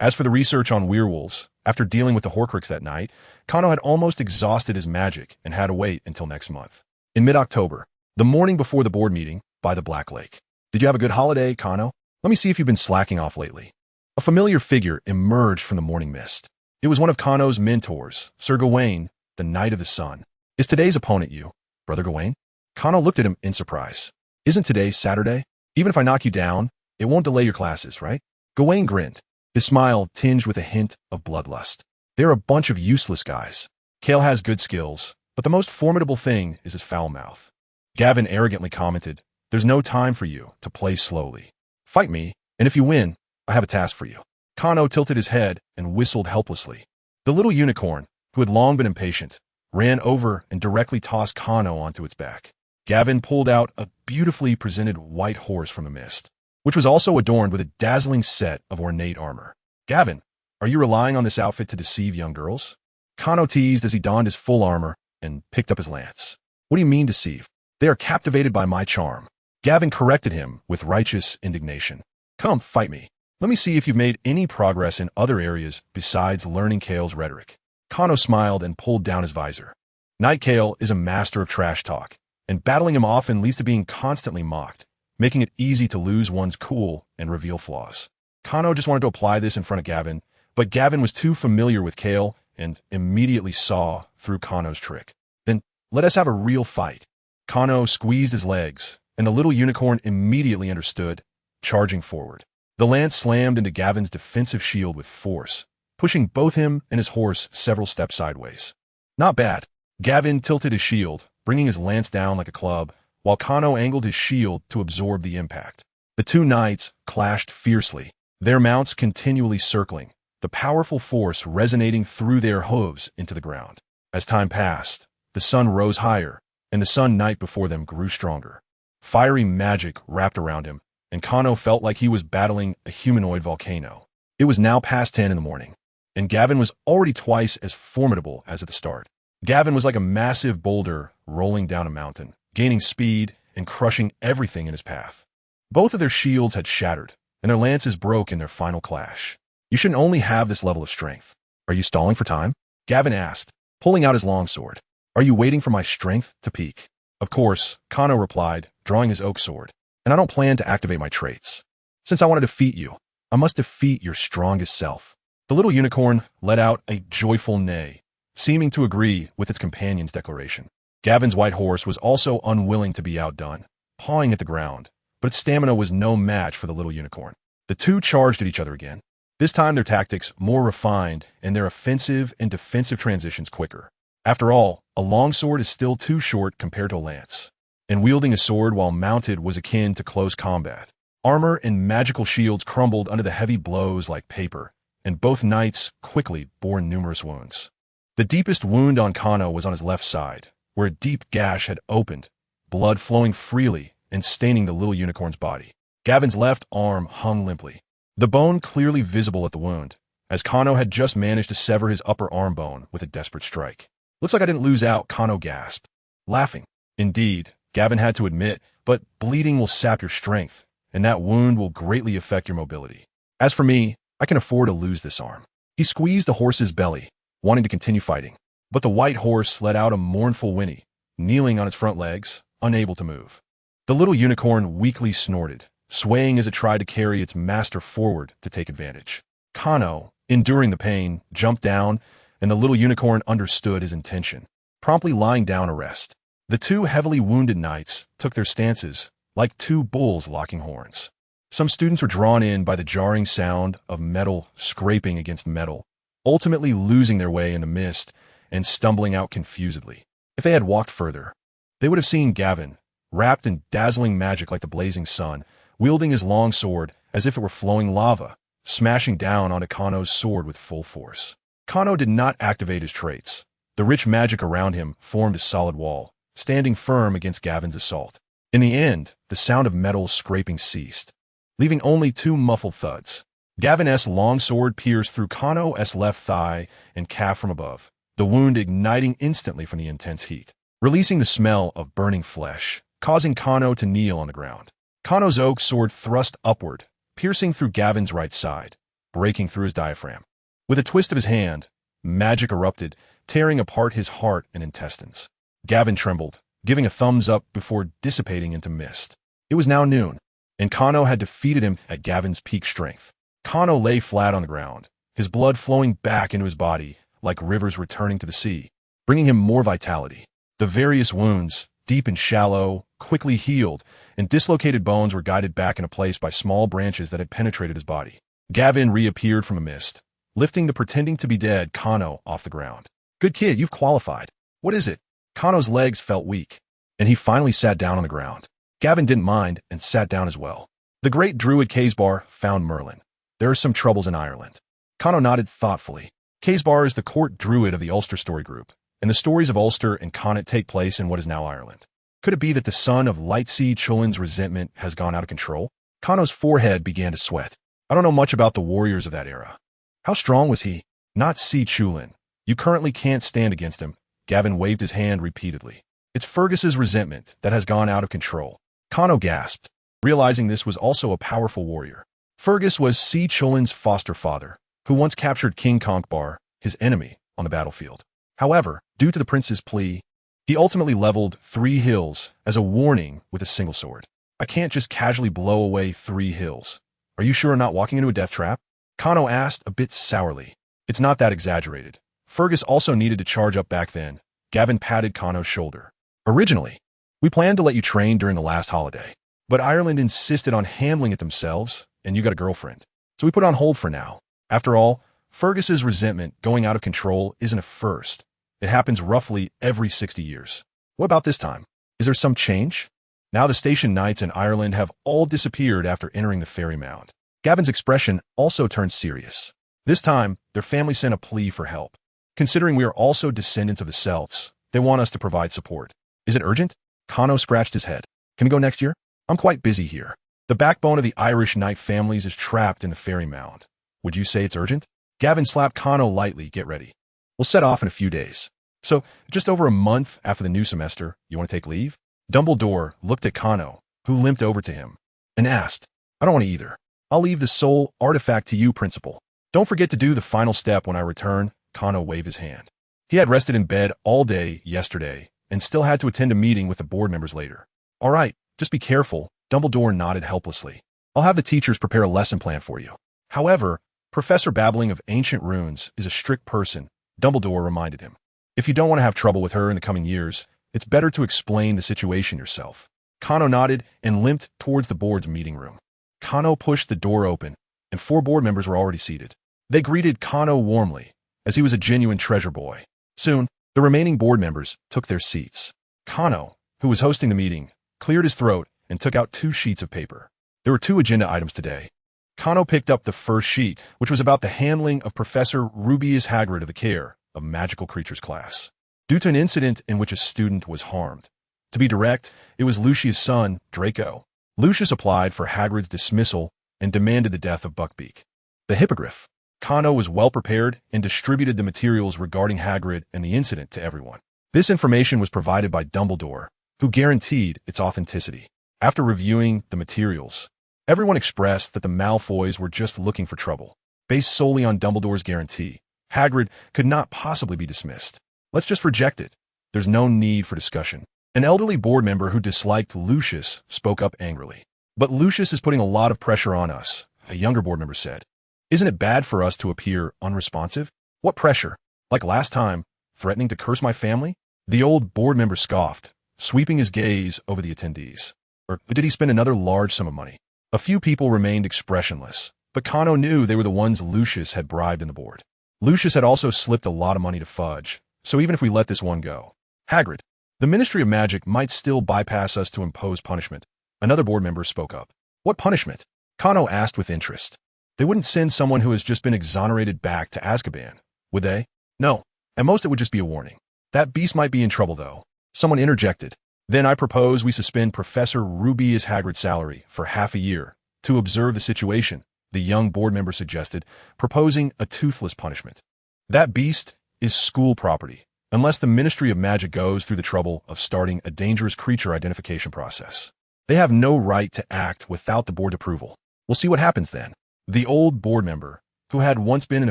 As for the research on werewolves, after dealing with the Horcrux that night, Kano had almost exhausted his magic and had to wait until next month. In mid-October, the morning before the board meeting by the Black Lake. Did you have a good holiday, Kano? Let me see if you've been slacking off lately. A familiar figure emerged from the morning mist. It was one of Kano's mentors, Sir Gawain, the Knight of the Sun. Is today's opponent you, Brother Gawain? Kano looked at him in surprise. Isn't today Saturday? Even if I knock you down, it won't delay your classes, right? Gawain grinned, his smile tinged with a hint of bloodlust. They're a bunch of useless guys. Kale has good skills, but the most formidable thing is his foul mouth. Gavin arrogantly commented, there's no time for you to play slowly. Fight me, and if you win, I have a task for you. Kano tilted his head and whistled helplessly. The little unicorn, who had long been impatient, ran over and directly tossed Kano onto its back. Gavin pulled out a beautifully presented white horse from the mist, which was also adorned with a dazzling set of ornate armor. Gavin, are you relying on this outfit to deceive young girls? Kano teased as he donned his full armor and picked up his lance. What do you mean deceive? They are captivated by my charm. Gavin corrected him with righteous indignation. Come, fight me. Let me see if you've made any progress in other areas besides learning Kale's rhetoric. Kano smiled and pulled down his visor. Knight Kale is a master of trash talk, and battling him often leads to being constantly mocked, making it easy to lose one's cool and reveal flaws. Kano just wanted to apply this in front of Gavin, but Gavin was too familiar with Kale and immediately saw through Kano's trick. Then, let us have a real fight. Kano squeezed his legs, and the little unicorn immediately understood, charging forward. The lance slammed into Gavin's defensive shield with force, pushing both him and his horse several steps sideways. Not bad. Gavin tilted his shield, bringing his lance down like a club, while Kano angled his shield to absorb the impact. The two knights clashed fiercely, their mounts continually circling, the powerful force resonating through their hooves into the ground. As time passed, the sun rose higher, and the Sun Knight before them grew stronger. Fiery magic wrapped around him, and Kano felt like he was battling a humanoid volcano. It was now past 10 in the morning, and Gavin was already twice as formidable as at the start. Gavin was like a massive boulder rolling down a mountain, gaining speed and crushing everything in his path. Both of their shields had shattered, and their lances broke in their final clash. You shouldn't only have this level of strength. Are you stalling for time? Gavin asked, pulling out his longsword. Are you waiting for my strength to peak? Of course, Kano replied, drawing his oak sword. And I don't plan to activate my traits. Since I want to defeat you, I must defeat your strongest self. The little unicorn let out a joyful neigh, seeming to agree with its companion's declaration. Gavin's white horse was also unwilling to be outdone, pawing at the ground, but its stamina was no match for the little unicorn. The two charged at each other again, this time their tactics more refined and their offensive and defensive transitions quicker. After all, a longsword is still too short compared to a lance, and wielding a sword while mounted was akin to close combat. Armor and magical shields crumbled under the heavy blows like paper, and both knights quickly bore numerous wounds. The deepest wound on Kano was on his left side, where a deep gash had opened, blood flowing freely and staining the little unicorn's body. Gavin's left arm hung limply, the bone clearly visible at the wound, as Kano had just managed to sever his upper arm bone with a desperate strike. Looks like I didn't lose out, Kano gasped, laughing. Indeed, Gavin had to admit, but bleeding will sap your strength, and that wound will greatly affect your mobility. As for me, I can afford to lose this arm. He squeezed the horse's belly, wanting to continue fighting, but the white horse let out a mournful whinny, kneeling on its front legs, unable to move. The little unicorn weakly snorted, swaying as it tried to carry its master forward to take advantage. Kano, enduring the pain, jumped down, and the little unicorn understood his intention, promptly lying down to rest. The two heavily wounded knights took their stances, like two bulls locking horns. Some students were drawn in by the jarring sound of metal scraping against metal, ultimately losing their way in the mist and stumbling out confusedly. If they had walked further, they would have seen Gavin, wrapped in dazzling magic like the blazing sun, wielding his long sword as if it were flowing lava, smashing down onto Kano's sword with full force. Kano did not activate his traits. The rich magic around him formed a solid wall, standing firm against Gavin's assault. In the end, the sound of metal scraping ceased, leaving only two muffled thuds. Gavin's long sword pierced through Kano's left thigh and calf from above, the wound igniting instantly from the intense heat, releasing the smell of burning flesh, causing Kano to kneel on the ground. Kano's oak sword thrust upward, piercing through Gavin's right side, breaking through his diaphragm. With a twist of his hand, magic erupted, tearing apart his heart and intestines. Gavin trembled, giving a thumbs up before dissipating into mist. It was now noon, and Kano had defeated him at Gavin's peak strength. Kano lay flat on the ground, his blood flowing back into his body like rivers returning to the sea. bringing him more vitality. The various wounds, deep and shallow, quickly healed, and dislocated bones were guided back into place by small branches that had penetrated his body. Gavin reappeared from a mist, lifting the pretending to be dead Kano off the ground. Good kid, you've qualified. What is it? Kano's legs felt weak, and he finally sat down on the ground. Gavin didn't mind and sat down as well. The great druid Kaysbar found Merlin. There are some troubles in Ireland. Kano nodded thoughtfully. Kaysbar is the court druid of the Ulster story group, and the stories of Ulster and Connaught take place in what is now Ireland. Could it be that the son of Lightsea Chulin's resentment has gone out of control? Kano's forehead began to sweat. I don't know much about the warriors of that era. How strong was he? Not C. Chulin. You currently can't stand against him. Gavin waved his hand repeatedly. It's Fergus's resentment that has gone out of control. Kano gasped, realizing this was also a powerful warrior. Fergus was C. Chulin's foster father, who once captured King Conchbar, his enemy, on the battlefield. However, due to the prince's plea, he ultimately leveled 3 hills as a warning with a single sword. I can't just casually blow away 3 hills. Are you sure I'm not walking into a death trap? Kano asked a bit sourly. It's not that exaggerated. Fergus also needed to charge up back then. Gavin patted Kano's shoulder. Originally, we planned to let you train during the last holiday, but Ireland insisted on handling it themselves, and you got a girlfriend. So we put it on hold for now. After all, Fergus's resentment going out of control isn't a first. It happens roughly every 60 years. What about this time? Is there some change? Now the station knights in Ireland have all disappeared after entering the fairy mound. Gavin's expression also turned serious. This time, their family sent a plea for help. Considering we are also descendants of the Celts, they want us to provide support. Is it urgent? Kano scratched his head. Can we go next year? I'm quite busy here. The backbone of the Irish knight families is trapped in the fairy mound. Would you say it's urgent? Gavin slapped Kano lightly. Get ready. We'll set off in a few days. So, just over a month after the new semester, you want to take leave? Dumbledore looked at Kano, who limped over to him, and asked, I don't want to either. I'll leave the soul artifact to you, Principal. Don't forget to do the final step when I return. Kano waved his hand. He had rested in bed all day yesterday, and still had to attend a meeting with the board members later. All right, just be careful. Dumbledore nodded helplessly. I'll have the teachers prepare a lesson plan for you. However, Professor Babbling of Ancient Runes is a strict person, Dumbledore reminded him. If you don't want to have trouble with her in the coming years, it's better to explain the situation yourself. Kano nodded and limped towards the board's meeting room. Kano pushed the door open, and 4 board members were already seated. They greeted Kano warmly, as he was a genuine treasure boy. Soon, the remaining board members took their seats. Kano, who was hosting the meeting, cleared his throat and took out 2 sheets of paper. There were 2 agenda items today. Kano picked up the first sheet, which was about the handling of Professor Rubeus Hagrid of the Care of Magical Creatures class, due to an incident in which a student was harmed. To be direct, it was Lucius' son, Draco. Lucius applied for Hagrid's dismissal and demanded the death of Buckbeak. The Hippogriff. Kano was well prepared and distributed the materials regarding Hagrid and the incident to everyone. This information was provided by Dumbledore, who guaranteed its authenticity. After reviewing the materials, everyone expressed that the Malfoys were just looking for trouble. Based solely on Dumbledore's guarantee, Hagrid could not possibly be dismissed. Let's just reject it. There's no need for discussion. An elderly board member who disliked Lucius spoke up angrily. But Lucius is putting a lot of pressure on us, a younger board member said. Isn't it bad for us to appear unresponsive? What pressure? Like last time, threatening to curse my family? The old board member scoffed, sweeping his gaze over the attendees. Or did he spend another large sum of money? A few people remained expressionless, but Kano knew they were the ones Lucius had bribed in the board. Lucius had also slipped a lot of money to Fudge, so even if we let this one go. Hagrid, the Ministry of Magic might still bypass us to impose punishment. Another board member spoke up. What punishment? Kano asked with interest. They wouldn't send someone who has just been exonerated back to Azkaban, would they? No. At most it would just be a warning. That beast might be in trouble, though. Someone interjected. Then I propose we suspend Professor Rubeus Hagrid's salary for half a year to observe the situation, the young board member suggested, proposing a toothless punishment. That beast is school property, unless the Ministry of Magic goes through the trouble of starting a dangerous creature identification process. They have no right to act without the board's approval. We'll see what happens then. The old board member, who had once been an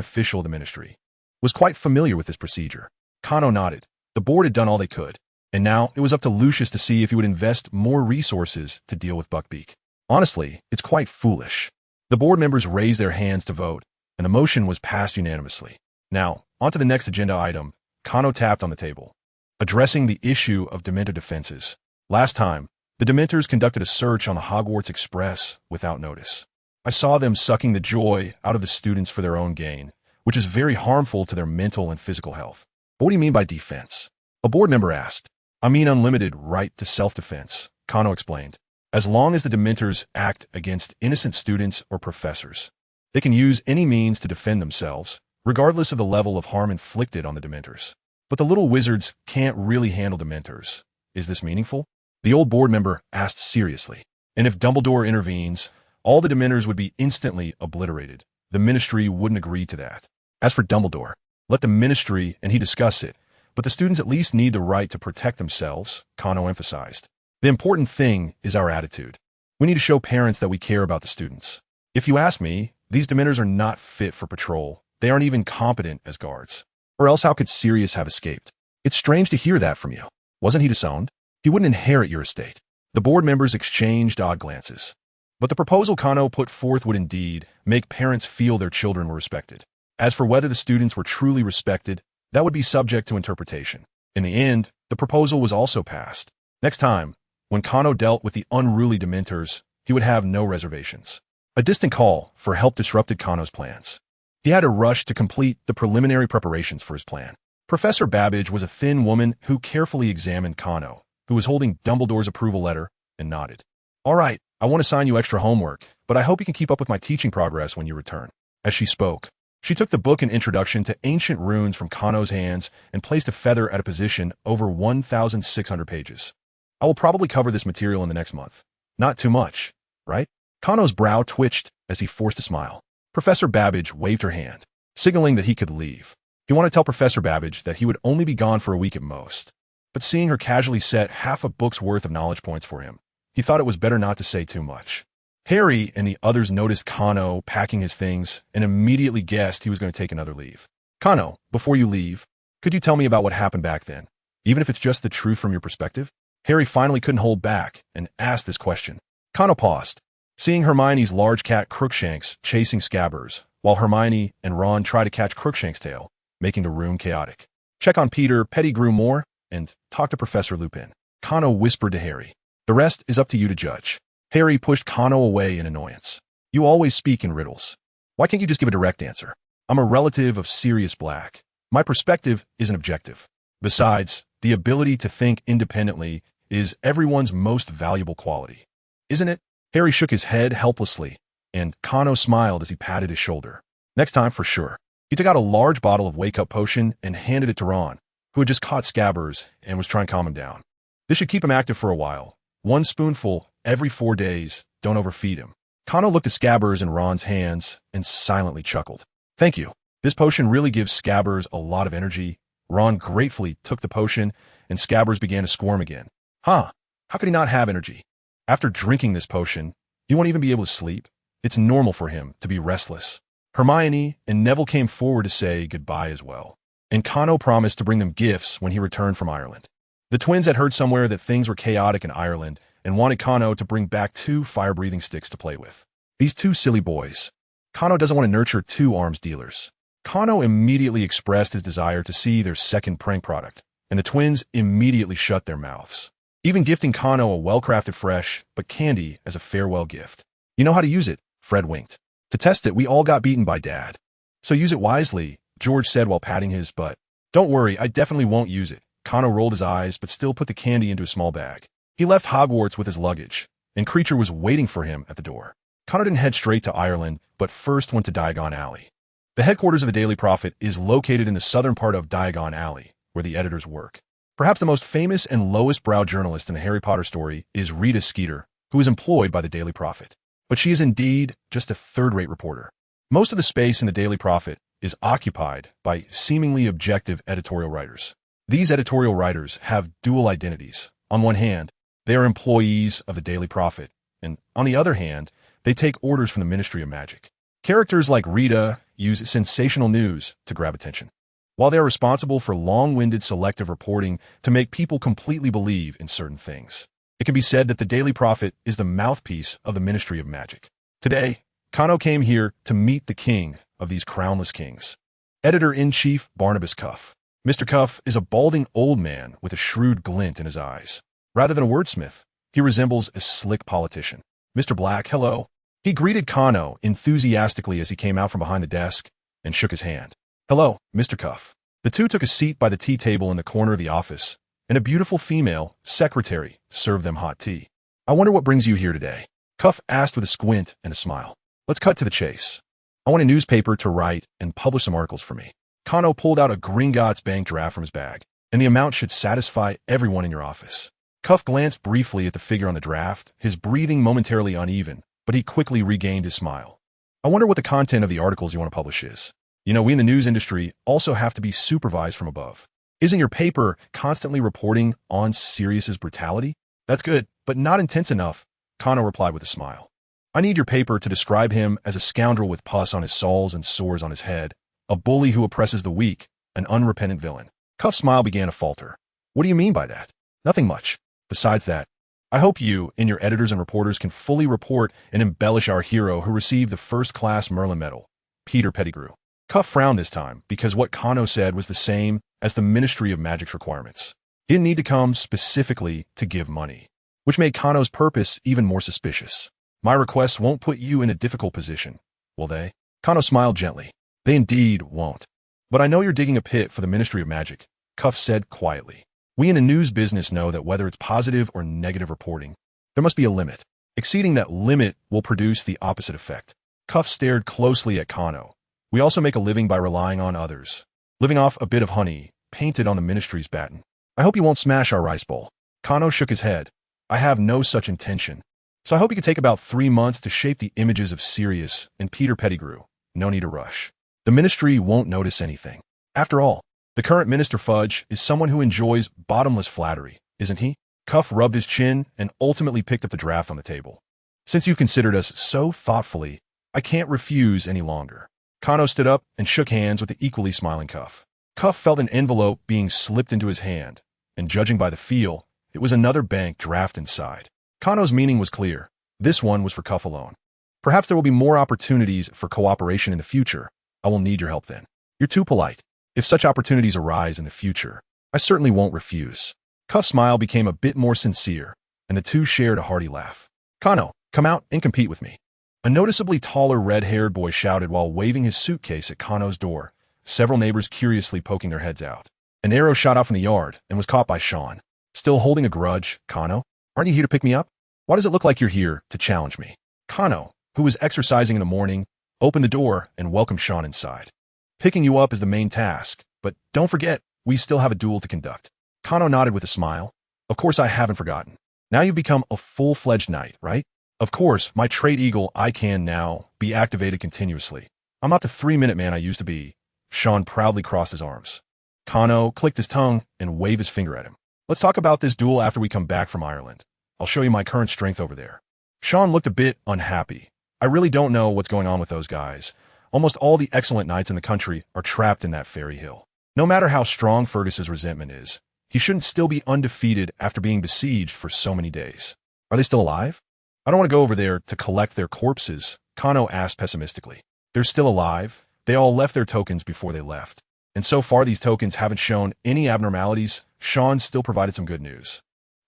official of the ministry, was quite familiar with this procedure. Kano nodded. The board had done all they could, and now it was up to Lucius to see if he would invest more resources to deal with Buckbeak. Honestly, it's quite foolish. The board members raised their hands to vote, and the motion was passed unanimously. Now, on to the next agenda item. Kano tapped on the table, addressing the issue of Dementor defenses. Last time, the Dementors conducted a search on the Hogwarts Express without notice. I saw them sucking the joy out of the students for their own gain, which is very harmful to their mental and physical health. But what do you mean by defense? A board member asked. I mean unlimited right to self-defense, Kano explained. As long as the Dementors act against innocent students or professors, they can use any means to defend themselves, regardless of the level of harm inflicted on the Dementors. But the little wizards can't really handle Dementors. Is this meaningful? The old board member asked seriously. And if Dumbledore intervenes, all the Dementors would be instantly obliterated. The Ministry wouldn't agree to that. As for Dumbledore, let the Ministry and he discuss it, but the students at least need the right to protect themselves, Kano emphasized. The important thing is our attitude. We need to show parents that we care about the students. If you ask me, these Dementors are not fit for patrol. They aren't even competent as guards. Or else how could Sirius have escaped? It's strange to hear that from you. Wasn't he disowned? He wouldn't inherit your estate. The board members exchanged odd glances. But the proposal Kano put forth would indeed make parents feel their children were respected. As for whether the students were truly respected, that would be subject to interpretation. In the end, the proposal was also passed. Next time, when Kano dealt with the unruly Dementors, he would have no reservations. A distant call for help disrupted Kano's plans. He had to rush to complete the preliminary preparations for his plan. Professor Babbage was a thin woman who carefully examined Kano, who was holding Dumbledore's approval letter, and nodded. All right, I won't assign you extra homework, but I hope you can keep up with my teaching progress when you return. As she spoke, she took the book and introduction to ancient runes from Kano's hands and placed a feather at a position over 1,600 pages. I will probably cover this material in the next month. Not too much, right? Kano's brow twitched as he forced a smile. Professor Babbage waved her hand, signaling that he could leave. He wanted to tell Professor Babbage that he would only be gone for a week at most. But seeing her casually set half a book's worth of knowledge points for him, he thought it was better not to say too much. Harry and the others noticed Kano packing his things and immediately guessed he was going to take another leave. Kano, before you leave, could you tell me about what happened back then, even if it's just the truth from your perspective? Harry finally couldn't hold back and asked this question. Kano paused, seeing Hermione's large cat Crookshanks chasing Scabbers, while Hermione and Ron try to catch Crookshanks' tail, making the room chaotic. Check on Peter Pettigrew more, and talk to Professor Lupin. Kano whispered to Harry. The rest is up to you to judge. Harry pushed Kano away in annoyance. You always speak in riddles. Why can't you just give a direct answer? I'm a relative of Sirius Black. My perspective isn't objective. Besides, the ability to think independently is everyone's most valuable quality. Isn't it? Harry shook his head helplessly, and Kano smiled as he patted his shoulder. Next time, for sure. He took out a large bottle of wake-up potion and handed it to Ron, who had just caught Scabbers and was trying to calm him down. This should keep him active for a while. 1 spoonful every 4 days. Don't overfeed him. Kano looked at Scabbers in Ron's hands and silently chuckled. Thank you. This potion really gives Scabbers a lot of energy. Ron gratefully took the potion, and Scabbers began to squirm again. Huh? How could he not have energy? After drinking this potion, he won't even be able to sleep. It's normal for him to be restless. Hermione and Neville came forward to say goodbye as well, and Kano promised to bring them gifts when he returned from Ireland. The twins had heard somewhere that things were chaotic in Ireland and wanted Kano to bring back 2 fire-breathing sticks to play with. These 2 silly boys. Kano doesn't want to nurture 2 arms dealers. Kano immediately expressed his desire to see their second prank product, and the twins immediately shut their mouths, even gifting Kano a well-crafted fresh but candy as a farewell gift. You know how to use it, Fred winked. To test it, we all got beaten by Dad. So use it wisely, George said while patting his butt. Don't worry, I definitely won't use it. Kano rolled his eyes but still put the candy into a small bag. He left Hogwarts with his luggage, and Creature was waiting for him at the door. Kano didn't head straight to Ireland, but first went to Diagon Alley. The headquarters of the Daily Prophet is located in the southern part of Diagon Alley, where the editors work. Perhaps the most famous and lowest-brow journalist in the Harry Potter story is Rita Skeeter, who is employed by the Daily Prophet. But she is indeed just a third-rate reporter. Most of the space in the Daily Prophet is occupied by seemingly objective editorial writers. These editorial writers have dual identities. On one hand, they are employees of the Daily Prophet, and on the other hand, they take orders from the Ministry of Magic. Characters like Rita use sensational news to grab attention, while they are responsible for long-winded selective reporting to make people completely believe in certain things. It can be said that the Daily Prophet is the mouthpiece of the Ministry of Magic. Today, Kano came here to meet the king of these crownless kings, Editor-in-Chief Barnabas Cuff. Mr. Cuff is a balding old man with a shrewd glint in his eyes. Rather than a wordsmith, he resembles a slick politician. Mr. Black, hello. He greeted Kano enthusiastically as he came out from behind the desk and shook his hand. Hello, Mr. Cuff. The two took a seat by the tea table in the corner of the office, and a beautiful female secretary served them hot tea. I wonder what brings you here today? Cuff asked with a squint and a smile. Let's cut to the chase. I want a newspaper to write and publish some articles for me. Kano pulled out a Gringotts Bank draft from his bag, and the amount should satisfy everyone in your office. Cuff glanced briefly at the figure on the draft, his breathing momentarily uneven, but he quickly regained his smile. I wonder what the content of the articles you want to publish is. You know, we in the news industry also have to be supervised from above. Isn't your paper constantly reporting on Sirius's brutality? That's good, but not intense enough, Kano replied with a smile. I need your paper to describe him as a scoundrel with pus on his soles and sores on his head, a bully who oppresses the weak, an unrepentant villain. Cuff's smile began to falter. What do you mean by that? Nothing much. Besides that, I hope you and your editors and reporters can fully report and embellish our hero who received the first-class Merlin Medal, Peter Pettigrew. Cuff frowned this time because what Kano said was the same as the Ministry of Magic's requirements. He didn't need to come specifically to give money, which made Kano's purpose even more suspicious. My requests won't put you in a difficult position, will they? Kano smiled gently. They indeed won't. But I know you're digging a pit for the Ministry of Magic, Cuff said quietly. We in the news business know that whether it's positive or negative reporting, there must be a limit. Exceeding that limit will produce the opposite effect. Cuff stared closely at Kano. We also make a living by relying on others, living off a bit of honey painted on the ministry's baton. I hope you won't smash our rice bowl. Kano shook his head. I have no such intention. So I hope you can take about 3 months to shape the images of Sirius and Peter Pettigrew. No need to rush. The ministry won't notice anything. After all, the current Minister Fudge is someone who enjoys bottomless flattery, isn't he? Cuff rubbed his chin and ultimately picked up the draft on the table. Since you've considered us so thoughtfully, I can't refuse any longer. Kano stood up and shook hands with the equally smiling Cuff. Cuff felt an envelope being slipped into his hand, and judging by the feel, it was another bank draft inside. Kano's meaning was clear. This one was for Cuff alone. Perhaps there will be more opportunities for cooperation in the future. I will need your help then. You're too polite. If such opportunities arise in the future, I certainly won't refuse. Cuff's smile became a bit more sincere, and the two shared a hearty laugh. Kano, come out and compete with me. A noticeably taller red-haired boy shouted while waving his suitcase at Kano's door, several neighbors curiously poking their heads out. An arrow shot out from the yard and was caught by Sean. Still holding a grudge, Kano? Aren't you here to pick me up? Why does it look like you're here to challenge me? Kano, who was exercising in the morning, opened the door and welcomed Sean inside. Picking you up is the main task, but don't forget, we still have a duel to conduct. Kano nodded with a smile. Of course I haven't forgotten. Now you've become a full-fledged knight, right? Of course, my trait eagle I can now be activated continuously. I'm not the 3-minute man I used to be. Sean proudly crossed his arms. Kano clicked his tongue and waved his finger at him. Let's talk about this duel after we come back from Ireland. I'll show you my current strength over there. Sean looked a bit unhappy. I really don't know what's going on with those guys. Almost all the excellent knights in the country are trapped in that fairy hill. No matter how strong Fergus's resentment is, he shouldn't still be undefeated after being besieged for so many days. Are they still alive? I don't want to go over there to collect their corpses, Kano asked pessimistically. They're still alive. They all left their tokens before they left. And so far these tokens haven't shown any abnormalities. Sean still provided some good news.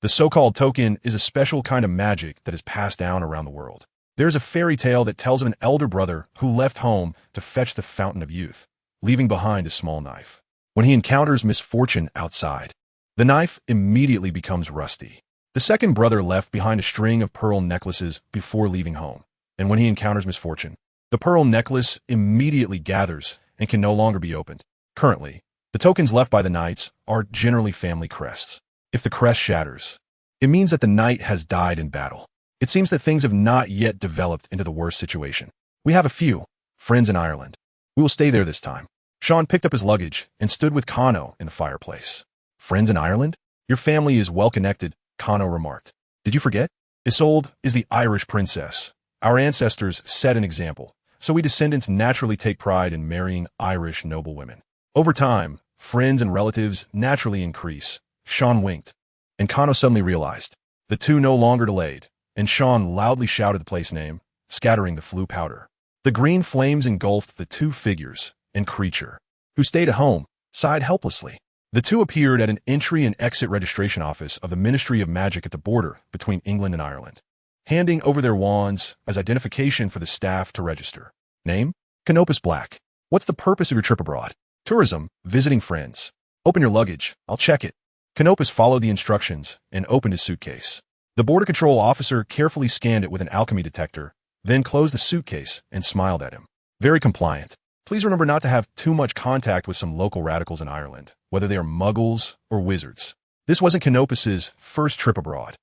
The so-called token is a special kind of magic that is passed down around the world. There's a fairy tale that tells of an elder brother who left home to fetch the fountain of youth, leaving behind a small knife. When he encounters misfortune outside, the knife immediately becomes rusty. The second brother left behind a string of pearl necklaces before leaving home, and when he encounters misfortune, the pearl necklace immediately gathers and can no longer be opened. Currently, the tokens left by the knights are generally family crests. If the crest shatters, it means that the knight has died in battle. It seems that things have not yet developed into the worst situation. We have a few friends in Ireland. We will stay there this time. Sean picked up his luggage and stood with Kano in the fireplace. Friends in Ireland? Your family is well connected, Kano remarked. Did you forget? Isolde is the Irish princess. Our ancestors set an example, so we descendants naturally take pride in marrying Irish noble women. Over time, friends and relatives naturally increase. Sean winked, and Kano suddenly realized. The two no longer delayed, and Sean loudly shouted the place name, scattering the flue powder. The green flames engulfed the two figures and creature, who stayed at home, sighed helplessly. The two appeared at an entry and exit registration office of the Ministry of Magic at the border between England and Ireland, handing over their wands as identification for the staff to register. Name? Canopus Black. What's the purpose of your trip abroad? Tourism, visiting friends. Open your luggage, I'll check it. Canopus followed the instructions and opened his suitcase. The border control officer carefully scanned it with an alchemy detector, then closed the suitcase and smiled at him. Very compliant. Please remember not to have too much contact with some local radicals in Ireland, whether they are muggles or wizards. This wasn't Canopus's first trip abroad.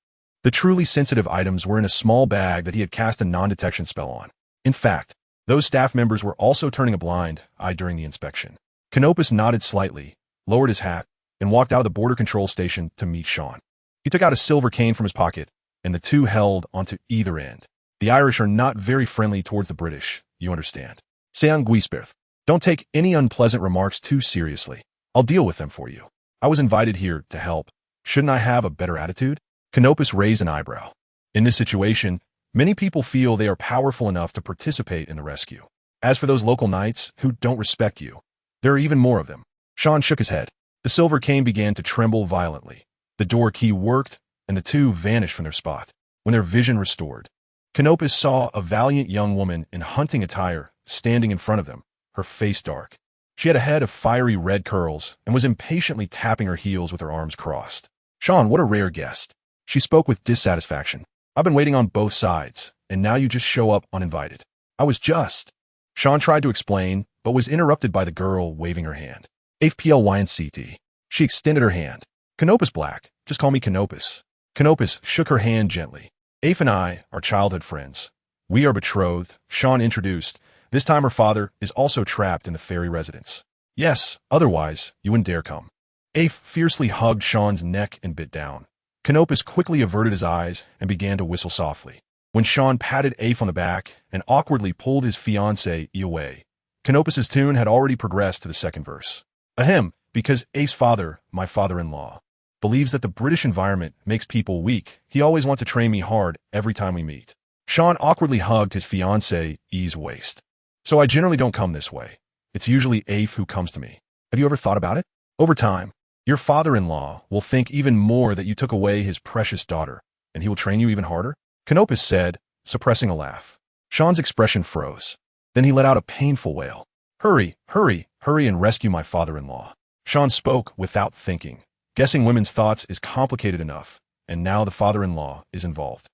The truly sensitive items were in a small bag that he had cast a non-detection spell on. In fact, those staff members were also turning a blind eye during the inspection. Canopus nodded slightly, lowered his hat, and walked out of the border control station to meet Sean. He took out a silver cane from his pocket, and the two held onto either end. The Irish are not very friendly towards the British, you understand. Sean Guisperth. Don't take any unpleasant remarks too seriously. I'll deal with them for you. I was invited here to help. Shouldn't I have a better attitude? Canopus raised an eyebrow. In this situation, many people feel they are powerful enough to participate in the rescue. As for those local knights who don't respect you, there are even more of them. Sean shook his head. The silver cane began to tremble violently. The door key worked, and the two vanished from their spot. When their vision restored, Canopus saw a valiant young woman in hunting attire standing in front of them, her face dark. She had a head of fiery red curls and was impatiently tapping her heels with her arms crossed. Sean, what a rare guest. She spoke with dissatisfaction. I've been waiting on both sides, and now you just show up uninvited. I was just... Sean tried to explain, but was interrupted by the girl waving her hand. AFPLYNCT. She extended her hand. Canopus Black, just call me Canopus. Canopus shook her hand gently. Afe and I are childhood friends. We are betrothed, Sean introduced. This time her father is also trapped in the fairy residence. Yes, otherwise, you wouldn't dare come. Afe fiercely hugged Sean's neck and bit down. Canopus quickly averted his eyes and began to whistle softly. When Sean patted Afe on the back and awkwardly pulled his fiancée away, Canopus's tune had already progressed to the second verse. Ahem, because Afe's father, my father-in-law, believes that the British environment makes people weak. He always wants to train me hard every time we meet. Sean awkwardly hugged his fiancée's waist. So I generally don't come this way. It's usually Afe who comes to me. Have you ever thought about it? Over time, your father-in-law will think even more that you took away his precious daughter, and he will train you even harder? Canopus said, suppressing a laugh. Sean's expression froze. Then he let out a painful wail. Hurry, hurry, hurry and rescue my father-in-law. Sean spoke without thinking. Guessing women's thoughts is complicated enough, and now the father-in-law is involved.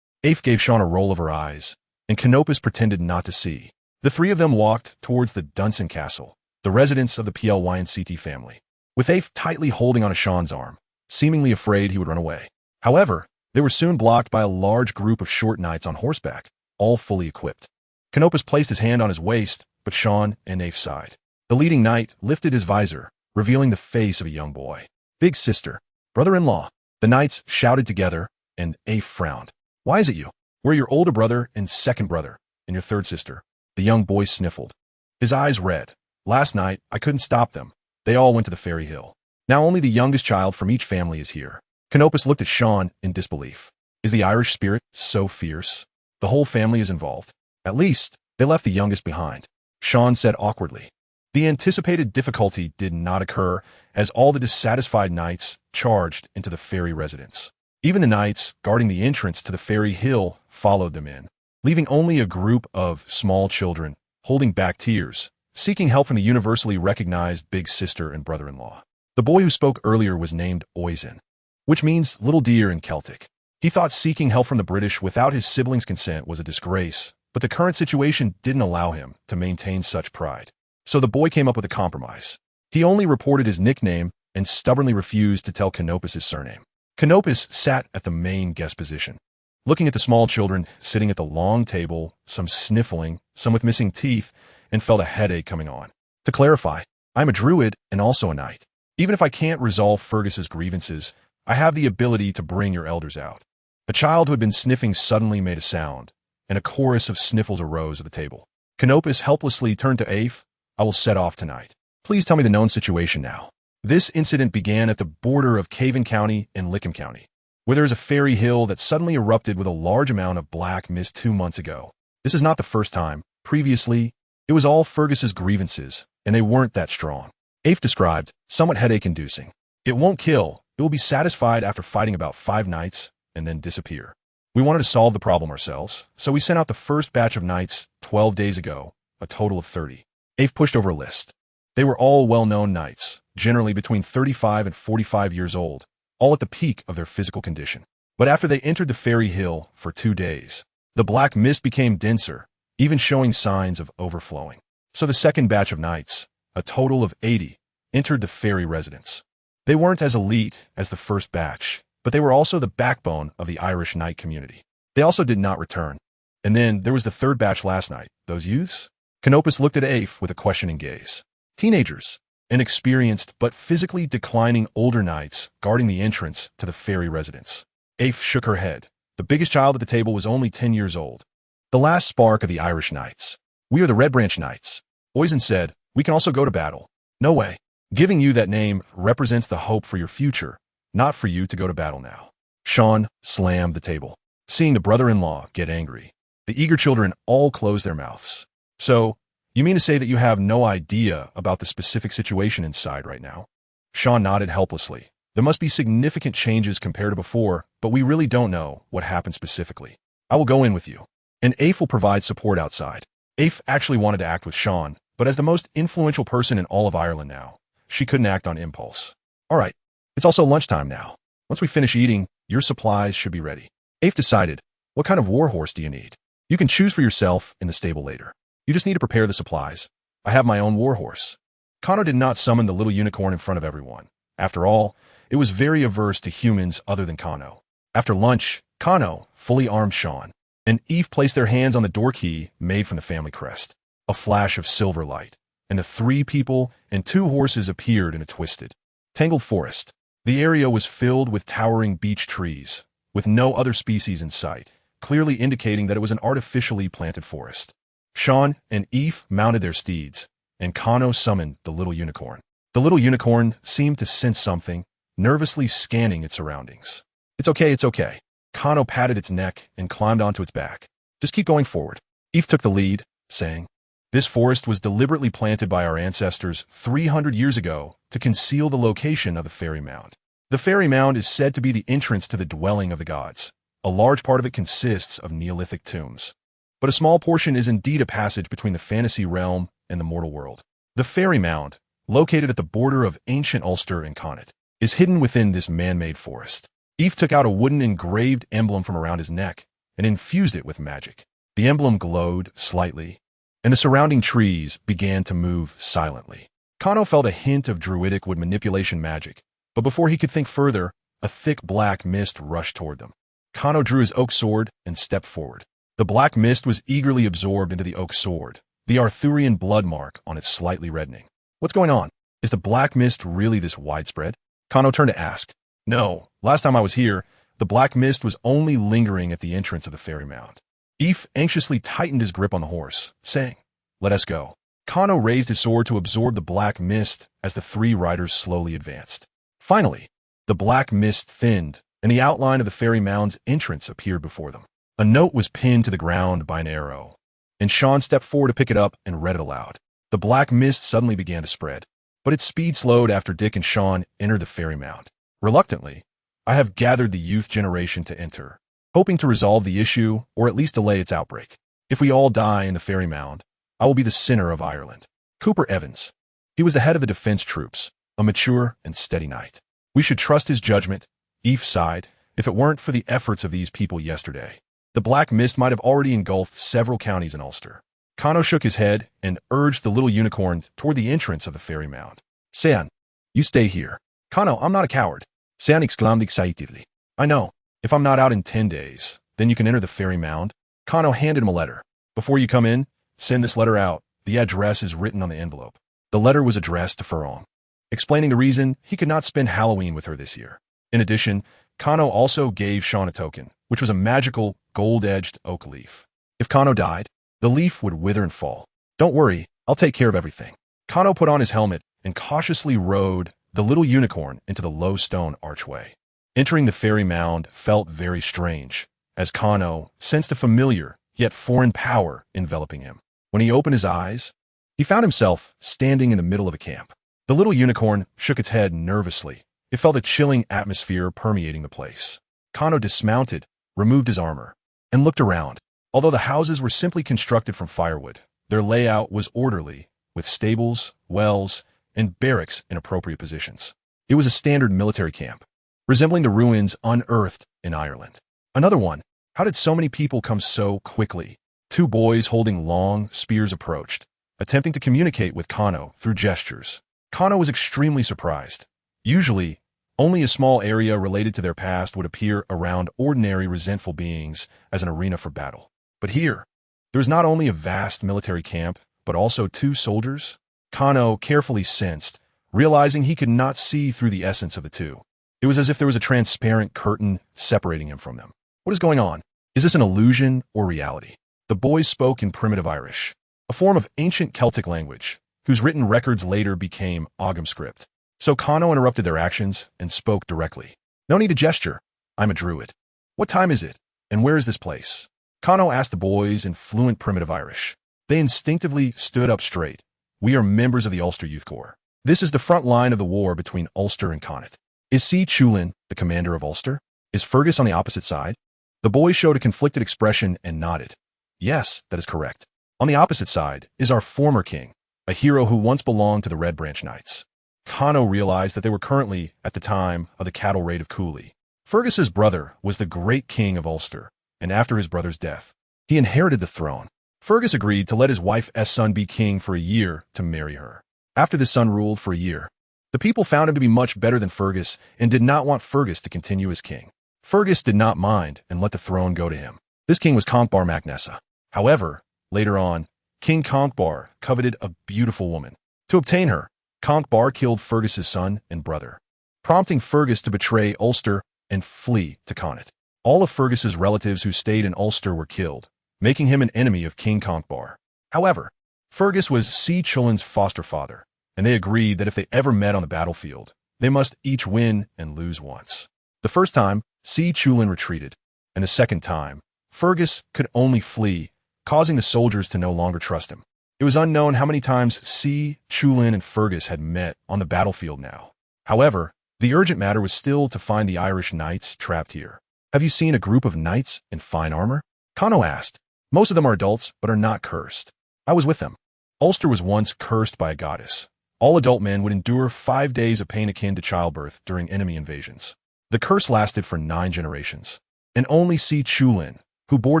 Afe gave Sean a roll of her eyes, and Canopus pretended not to see. The three of them walked towards the Dunson Castle, the residence of the PLYNCT family, with Afe tightly holding onto Sean's arm, seemingly afraid he would run away. However, they were soon blocked by a large group of short knights on horseback, all fully equipped. Canopus placed his hand on his waist, but Sean and Afe sighed. The leading knight lifted his visor, revealing the face of a young boy. Big sister, brother-in-law. The knights shouted together, and Afe frowned. Why is it you? We're your older brother and second brother, and your third sister. The young boy sniffled. His eyes red. Last night, I couldn't stop them. They all went to the fairy hill. Now only the youngest child from each family is here. Canopus looked at Sean in disbelief. Is the Irish spirit so fierce? The whole family is involved. At least, they left the youngest behind. Sean said awkwardly. The anticipated difficulty did not occur, as all the dissatisfied knights charged into the fairy residence. Even the knights guarding the entrance to the fairy hill followed them in, leaving only a group of small children, holding back tears, seeking help from the universally recognized big sister and brother-in-law. The boy who spoke earlier was named Oisin, which means little deer in Celtic. He thought seeking help from the British without his siblings' consent was a disgrace, but the current situation didn't allow him to maintain such pride. So the boy came up with a compromise. He only reported his nickname and stubbornly refused to tell Canopus his surname. Canopus sat at the main guest position, looking at the small children sitting at the long table, some sniffling, some with missing teeth, and felt a headache coming on. To clarify, I'm a druid and also a knight. Even if I can't resolve Fergus's grievances, I have the ability to bring your elders out. A child who had been sniffing suddenly made a sound, and a chorus of sniffles arose at the table. Canopus helplessly turned to Afe. I will set off tonight. Please tell me the known situation now. This incident began at the border of Cavan County and Lickham County, where there is a fairy hill that suddenly erupted with a large amount of black mist 2 months ago. This is not the first time. Previously, it was all Fergus's grievances, and they weren't that strong. Afe described, somewhat headache-inducing. It won't kill. It will be satisfied after fighting about 5 knights and then disappear. We wanted to solve the problem ourselves, so we sent out the first batch of knights 12 days ago, a total of 30. Afe pushed over a list. They were all well-known knights, generally between 35 and 45 years old, all at the peak of their physical condition. But after they entered the Fairy Hill for 2 days, the black mist became denser, even showing signs of overflowing. So the second batch of knights, a total of 80, entered the fairy residence. They weren't as elite as the first batch, but they were also the backbone of the Irish knight community. They also did not return. And then there was the third batch last night. Those youths? Canopus looked at Afe with a questioning gaze. Teenagers, inexperienced but physically declining older knights guarding the entrance to the fairy residence. Afe shook her head. The biggest child at the table was only 10 years old. The last spark of the Irish knights. We are the Red Branch Knights. Oisin said, we can also go to battle. No way. Giving you that name represents the hope for your future, not for you to go to battle now. Sean slammed the table, seeing the brother-in-law get angry. The eager children all closed their mouths. So, you mean to say that you have no idea about the specific situation inside right now? Sean nodded helplessly. There must be significant changes compared to before, but we really don't know what happened specifically. I will go in with you. And Afe will provide support outside. Afe actually wanted to act with Sean, but as the most influential person in all of Ireland now, she couldn't act on impulse. All right, it's also lunchtime now. Once we finish eating, your supplies should be ready. Afe decided, what kind of warhorse do you need? You can choose for yourself in the stable later. You just need to prepare the supplies. I have my own warhorse. Connor did not summon the little unicorn in front of everyone. After all, it was very averse to humans other than Kano. After lunch, Kano fully armed Sean, and Eve placed their hands on the door key made from the family crest. A flash of silver light, and the 3 people and 2 horses appeared in a twisted, tangled forest. The area was filled with towering beech trees, with no other species in sight, clearly indicating that it was an artificially planted forest. Sean and Eve mounted their steeds, and Kano summoned the little unicorn. The little unicorn seemed to sense something, nervously scanning its surroundings. It's okay, it's okay. Kano patted its neck and climbed onto its back. Just keep going forward. Eve took the lead, saying, this forest was deliberately planted by our ancestors 300 years ago to conceal the location of the Fairy Mound. The Fairy Mound is said to be the entrance to the dwelling of the gods. A large part of it consists of Neolithic tombs. But a small portion is indeed a passage between the fantasy realm and the mortal world. The Fairy Mound, located at the border of ancient Ulster and Connaught, is hidden within this man-made forest. Eve took out a wooden engraved emblem from around his neck and infused it with magic. The emblem glowed slightly, and the surrounding trees began to move silently. Kano felt a hint of druidic wood manipulation magic, but before he could think further, a thick black mist rushed toward them. Kano drew his oak sword and stepped forward. The black mist was eagerly absorbed into the oak sword, the Arthurian blood mark on it slightly reddening. What's going on? Is the black mist really this widespread? Kano turned to ask. No, last time I was here, the black mist was only lingering at the entrance of the Fairy Mound. Eve anxiously tightened his grip on the horse, saying, let us go. Kano raised his sword to absorb the black mist as the 3 riders slowly advanced. Finally, the black mist thinned, and the outline of the Fairy Mound's entrance appeared before them. A note was pinned to the ground by an arrow, and Sean stepped forward to pick it up and read it aloud. The black mist suddenly began to spread, but its speed slowed after Dick and Sean entered the Fairy Mound. Reluctantly, I have gathered the youth generation to enter, hoping to resolve the issue or at least delay its outbreak. If we all die in the Fairy Mound, I will be the center of Ireland. Cooper Evans. He was the head of the defense troops, a mature and steady knight. We should trust his judgment. Eve sighed, if it weren't for the efforts of these people yesterday. The black mist might have already engulfed several counties in Ulster. Kano shook his head and urged the little unicorn toward the entrance of the Fairy Mound. Sean, you stay here. Kano, I'm not a coward. Sean exclaimed excitedly. I know. If I'm not out in 10 days, then you can enter the Fairy Mound. Kano handed him a letter. Before you come in, send this letter out. The address is written on the envelope. The letter was addressed to Ferron, explaining the reason he could not spend Halloween with her this year. In addition, Kano also gave Sean a token, which was a magical, gold-edged oak leaf. If Kano died, the leaf would wither and fall. Don't worry, I'll take care of everything. Kano put on his helmet and cautiously rode the little unicorn into the low stone archway. Entering the Fairy Mound felt very strange, as Kano sensed a familiar, yet foreign power enveloping him. When he opened his eyes, he found himself standing in the middle of a camp. The little unicorn shook its head nervously. It felt a chilling atmosphere permeating the place. Kano dismounted, removed his armor, and looked around. Although the houses were simply constructed from firewood, their layout was orderly, with stables, wells, and barracks in appropriate positions. It was a standard military camp, resembling the ruins unearthed in Ireland. Another one. How did so many people come so quickly? Two boys holding long spears approached, attempting to communicate with Kano through gestures. Kano was extremely surprised. Usually, only a small area related to their past would appear around ordinary resentful beings as an arena for battle. But here, there was not only a vast military camp, but also two soldiers. Kano carefully sensed, realizing he could not see through the essence of the two. It was as if there was a transparent curtain separating him from them. What is going on? Is this an illusion or reality? The boys spoke in primitive Irish, a form of ancient Celtic language, whose written records later became Ogham script. So Kano interrupted their actions and spoke directly. No need to gesture. I'm a druid. What time is it? And where is this place? Kano asked the boys in fluent primitive Irish. They instinctively stood up straight. We are members of the Ulster Youth Corps. This is the front line of the war between Ulster and Connacht. Is C. Chulin the commander of Ulster? Is Fergus on the opposite side? The boys showed a conflicted expression and nodded. Yes, that is correct. On the opposite side is our former king, a hero who once belonged to the Red Branch Knights. Kano realized that they were currently at the time of the cattle raid of Cooley. Fergus's brother was the great king of Ulster, and after his brother's death, he inherited the throne. Fergus agreed to let his wife's son be king for a year to marry her. After the son ruled for a year, the people found him to be much better than Fergus and did not want Fergus to continue as king. Fergus did not mind and let the throne go to him. This king was Conchbar mac Nessa. However, later on, King Conchbar coveted a beautiful woman. To obtain her, Conchbar killed Fergus's son and brother, prompting Fergus to betray Ulster and flee to Connacht. All of Fergus's relatives who stayed in Ulster were killed, making him an enemy of King Conchbar. However, Fergus was C. Chulin's foster father, and they agreed that if they ever met on the battlefield, they must each win and lose once. The first time, C. Chulin retreated, and the second time, Fergus could only flee, causing the soldiers to no longer trust him. It was unknown how many times C. Chulin and Fergus had met on the battlefield now. However, the urgent matter was still to find the Irish knights trapped here. Have you seen a group of knights in fine armor? Kano asked. Most of them are adults, but are not cursed. I was with them. Ulster was once cursed by a goddess. All adult men would endure 5 days of pain akin to childbirth during enemy invasions. The curse lasted for 9 generations, and only C. Chulin, who bore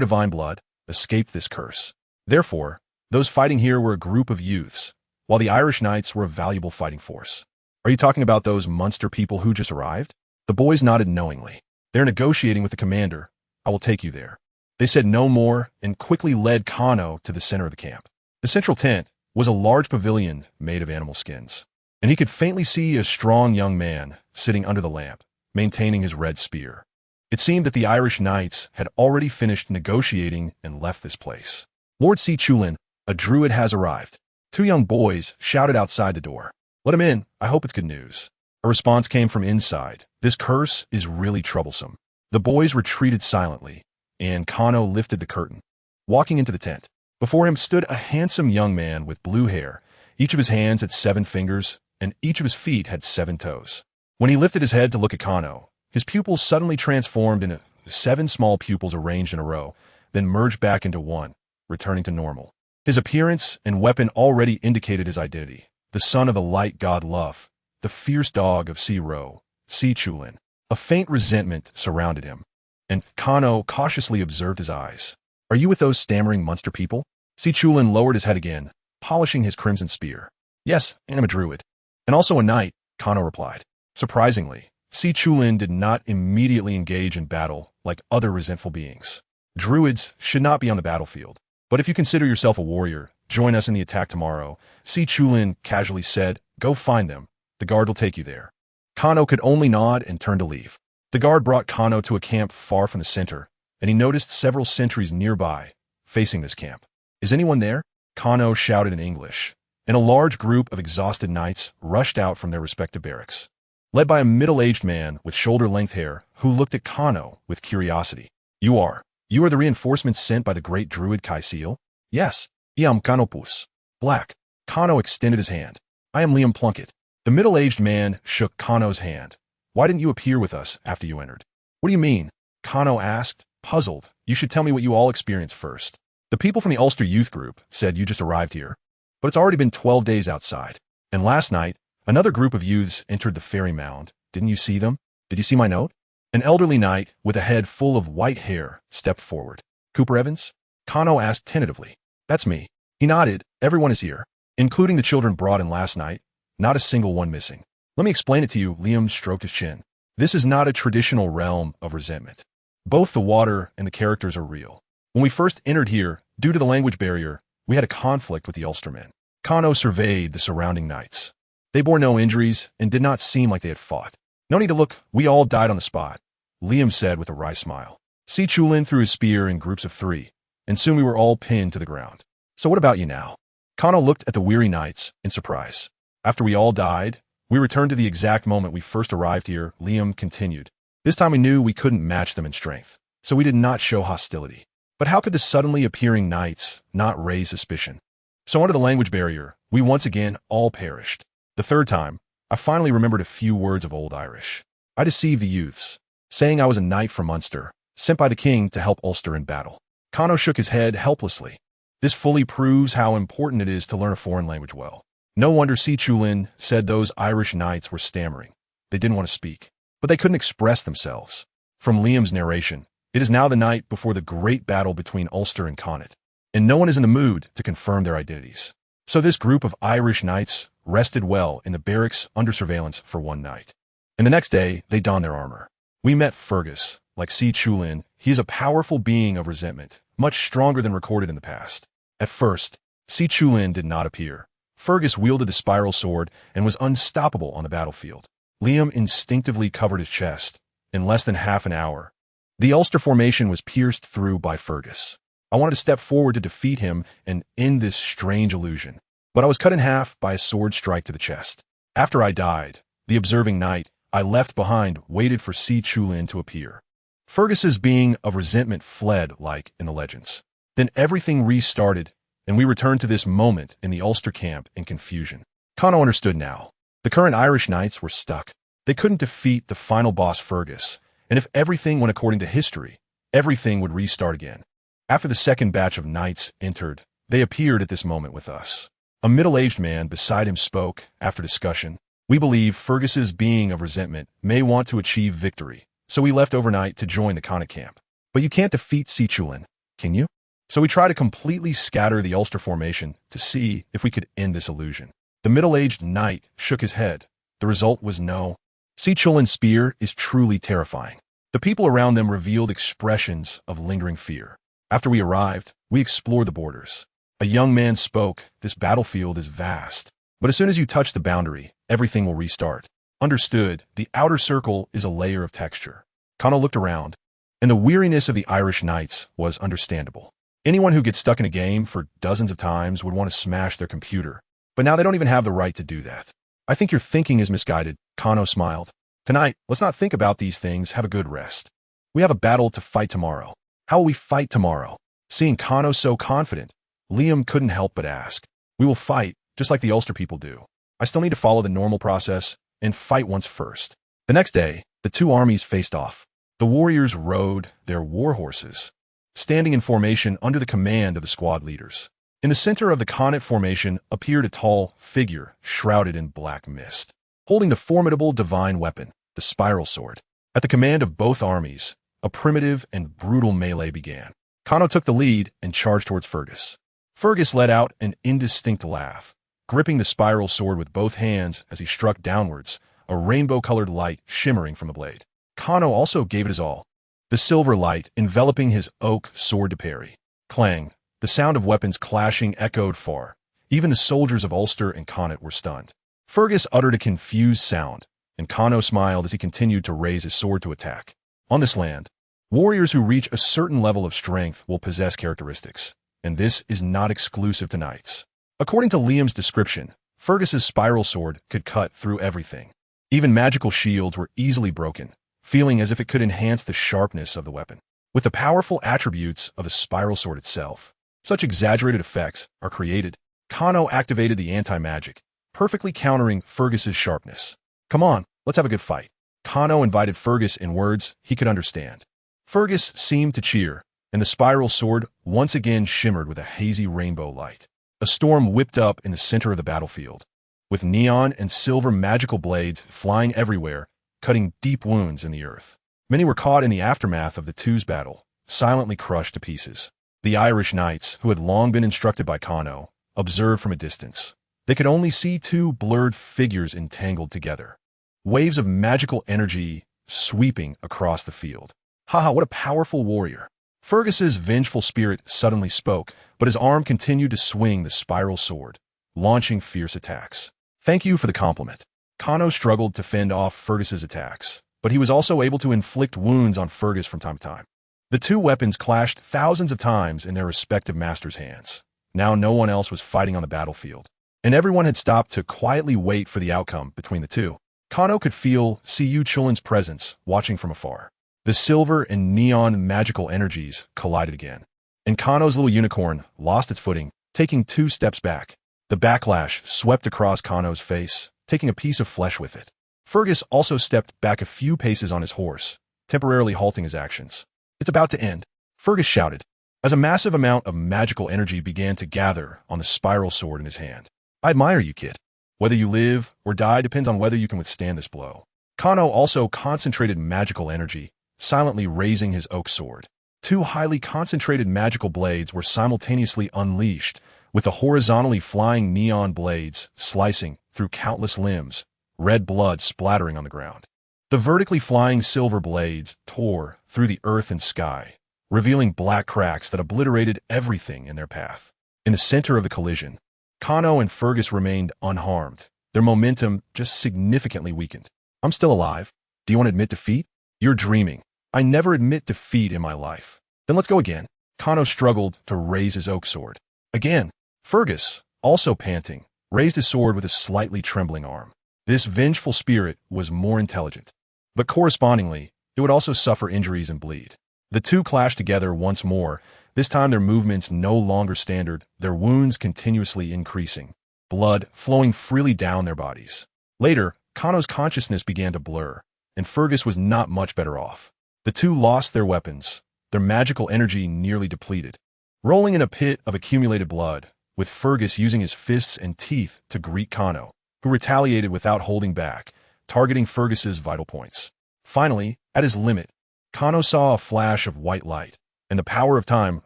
divine blood, escaped this curse. Therefore, those fighting here were a group of youths, while the Irish knights were a valuable fighting force. Are you talking about those Munster people who just arrived? The boys nodded knowingly. They're negotiating with the commander. I will take you there. They said no more and quickly led Kano to the center of the camp. The central tent was a large pavilion made of animal skins, and he could faintly see a strong young man sitting under the lamp, maintaining his red spear. It seemed that the Irish knights had already finished negotiating and left this place. Lord C. Chulin, a druid has arrived. 2 young boys shouted outside the door. Let him in. I hope it's good news. A response came from inside. This curse is really troublesome. The boys retreated silently, and Kano lifted the curtain, walking into the tent. Before him stood a handsome young man with blue hair. Each of his hands had 7 fingers, and each of his feet had 7 toes. When he lifted his head to look at Kano, his pupils suddenly transformed into 7 small pupils arranged in a row, then merged back into one, returning to normal. His appearance and weapon already indicated his identity. The son of the light god Luff, the fierce dog of C. Chulin. A faint resentment surrounded him, and Kano cautiously observed his eyes. Are you with those stammering Munster people? C. Chulin lowered his head again, polishing his crimson spear. Yes, and I'm a druid. And also a knight, Kano replied. Surprisingly, C. Chulin did not immediately engage in battle like other resentful beings. Druids should not be on the battlefield. But if you consider yourself a warrior, join us in the attack tomorrow. C. Chulin casually said, Go find them. The guard will take you there. Kano could only nod and turn to leave. The guard brought Kano to a camp far from the center, and he noticed several sentries nearby, facing this camp. Is anyone there? Kano shouted in English, and a large group of exhausted knights rushed out from their respective barracks, led by a middle-aged man with shoulder-length hair who looked at Kano with curiosity. You are the reinforcements sent by the great druid Caecile? Yes, I am Canopus Black. Kano extended his hand. I am Liam Plunkett. The middle-aged man shook Kano's hand. Why didn't you appear with us after you entered? What do you mean? Kano asked, puzzled. You should tell me what you all experienced first. The people from the Ulster youth group said you just arrived here, but it's already been 12 days outside. And last night, another group of youths entered the fairy mound. Didn't you see them? Did you see my note? An elderly knight with a head full of white hair stepped forward. Cooper Evans? Kano asked tentatively. That's me. He nodded. Everyone is here, including the children brought in last night. Not a single one missing. Let me explain it to you. Liam stroked his chin. This is not a traditional realm of resentment. Both the water and the characters are real. When we first entered here, due to the language barrier, we had a conflict with the Ulstermen. Kano surveyed the surrounding knights. They bore no injuries and did not seem like they had fought. No need to look. We all died on the spot, Liam said with a wry smile. Si Chulin threw his spear in groups of 3, and soon we were all pinned to the ground. So what about you now? Kano looked at the weary knights in surprise. After we all died, we returned to the exact moment we first arrived here, Liam continued. This time we knew we couldn't match them in strength, so we did not show hostility. But how could the suddenly appearing knights not raise suspicion? So under the language barrier, we once again all perished. The third time, I finally remembered a few words of Old Irish. I deceived the youths, saying I was a knight from Munster, sent by the king to help Ulster in battle. Kano shook his head helplessly. This fully proves how important it is to learn a foreign language well. No wonder Si Chulin said those Irish knights were stammering. They didn't want to speak, but they couldn't express themselves. From Liam's narration, it is now the night before the great battle between Ulster and Connaught, and no one is in the mood to confirm their identities. So this group of Irish knights rested well in the barracks under surveillance for one night. And the next day, they donned their armor. We met Fergus. Like Si Chulin, he is a powerful being of resentment, much stronger than recorded in the past. At first, Si Chulin did not appear. Fergus wielded the spiral sword and was unstoppable on the battlefield. Liam instinctively covered his chest. In less than half an hour, the Ulster formation was pierced through by Fergus. I wanted to step forward to defeat him and end this strange illusion, but I was cut in half by a sword strike to the chest. After I died, the observing knight I left behind waited for Si Chulin to appear. Fergus's being of resentment fled like in the legends. Then everything restarted, and we returned to this moment in the Ulster camp in confusion. Kano understood now. The current Irish knights were stuck. They couldn't defeat the final boss Fergus, and if everything went according to history, everything would restart again. After the second batch of knights entered, they appeared at this moment with us. A middle-aged man beside him spoke after discussion. We believe Fergus's being of resentment may want to achieve victory, so we left overnight to join the Connaught camp. But you can't defeat Si Chulin, can you? So we tried to completely scatter the Ulster formation to see if we could end this illusion. The middle-aged knight shook his head. The result was no. Si Chulin's spear is truly terrifying. The people around them revealed expressions of lingering fear. After we arrived, we explored the borders. A young man spoke. This battlefield is vast. But as soon as you touch the boundary, everything will restart. Understood, the outer circle is a layer of texture. Kano looked around, and the weariness of the Irish knights was understandable. Anyone who gets stuck in a game for dozens of times would want to smash their computer. But now they don't even have the right to do that. I think your thinking is misguided, Kano smiled. Tonight, let's not think about these things, have a good rest. We have a battle to fight tomorrow. How will we fight tomorrow? Seeing Kano so confident, Liam couldn't help but ask. We will fight, just like the Ulster people do. I still need to follow the normal process and fight once first. The next day, the two armies faced off. The warriors rode their war horses, standing in formation under the command of the squad leaders. In the center of the Connaught formation appeared a tall figure shrouded in black mist, holding the formidable divine weapon, the spiral sword. At the command of both armies, a primitive and brutal melee began. Kano took the lead and charged towards Fergus. Fergus let out an indistinct laugh, gripping the spiral sword with both hands as he struck downwards, a rainbow-colored light shimmering from the blade. Kano also gave it his all, the silver light enveloping his oak sword to parry. Clang, the sound of weapons clashing echoed far. Even the soldiers of Ulster and Connaught were stunned. Fergus uttered a confused sound, and Kano smiled as he continued to raise his sword to attack. On this land, warriors who reach a certain level of strength will possess characteristics, and this is not exclusive to knights. According to Liam's description, Fergus's spiral sword could cut through everything. Even magical shields were easily broken, feeling as if it could enhance the sharpness of the weapon. With the powerful attributes of the spiral sword itself, such exaggerated effects are created. Kano activated the anti-magic, perfectly countering Fergus's sharpness. "Come on, let's have a good fight." Kano invited Fergus in words he could understand. Fergus seemed to cheer, and the spiral sword once again shimmered with a hazy rainbow light. A storm whipped up in the center of the battlefield, with neon and silver magical blades flying everywhere, cutting deep wounds in the earth. Many were caught in the aftermath of the two's battle, silently crushed to pieces. The Irish knights, who had long been instructed by Kano, observed from a distance. They could only see two blurred figures entangled together. Waves of magical energy sweeping across the field. Haha, what a powerful warrior. Fergus's vengeful spirit suddenly spoke, but his arm continued to swing the spiral sword, launching fierce attacks. "Thank you for the compliment." Kano struggled to fend off Fergus's attacks, but he was also able to inflict wounds on Fergus from time to time. The two weapons clashed thousands of times in their respective masters' hands. Now no one else was fighting on the battlefield, and everyone had stopped to quietly wait for the outcome between the two. Kano could feel Siyu Chulin's presence watching from afar. The silver and neon magical energies collided again, and Kano's little unicorn lost its footing, taking 2 steps back. The backlash swept across Kano's face, taking a piece of flesh with it. Fergus also stepped back a few paces on his horse, temporarily halting his actions. "It's about to end," Fergus shouted, as a massive amount of magical energy began to gather on the spiral sword in his hand. "I admire you, kid. Whether you live or die depends on whether you can withstand this blow." Kano also concentrated magical energy, silently raising his oak sword. 2 highly concentrated magical blades were simultaneously unleashed, with the horizontally flying neon blades slicing through countless limbs, red blood splattering on the ground. The vertically flying silver blades tore through the earth and sky, revealing black cracks that obliterated everything in their path. In the center of the collision, Kano and Fergus remained unharmed, their momentum just significantly weakened. "I'm still alive. Do you want to admit defeat?" "You're dreaming. I never admit defeat in my life." "Then let's go again." Kano struggled to raise his oak sword. Again, Fergus, also panting, raised his sword with a slightly trembling arm. This vengeful spirit was more intelligent, but correspondingly, it would also suffer injuries and bleed. The two clashed together once more, this time their movements no longer standard, their wounds continuously increasing, blood flowing freely down their bodies. Later, Kano's consciousness began to blur, and Fergus was not much better off. The two lost their weapons, their magical energy nearly depleted, rolling in a pit of accumulated blood, with Fergus using his fists and teeth to greet Kano, who retaliated without holding back, targeting Fergus's vital points. Finally, at his limit, Kano saw a flash of white light, and the power of time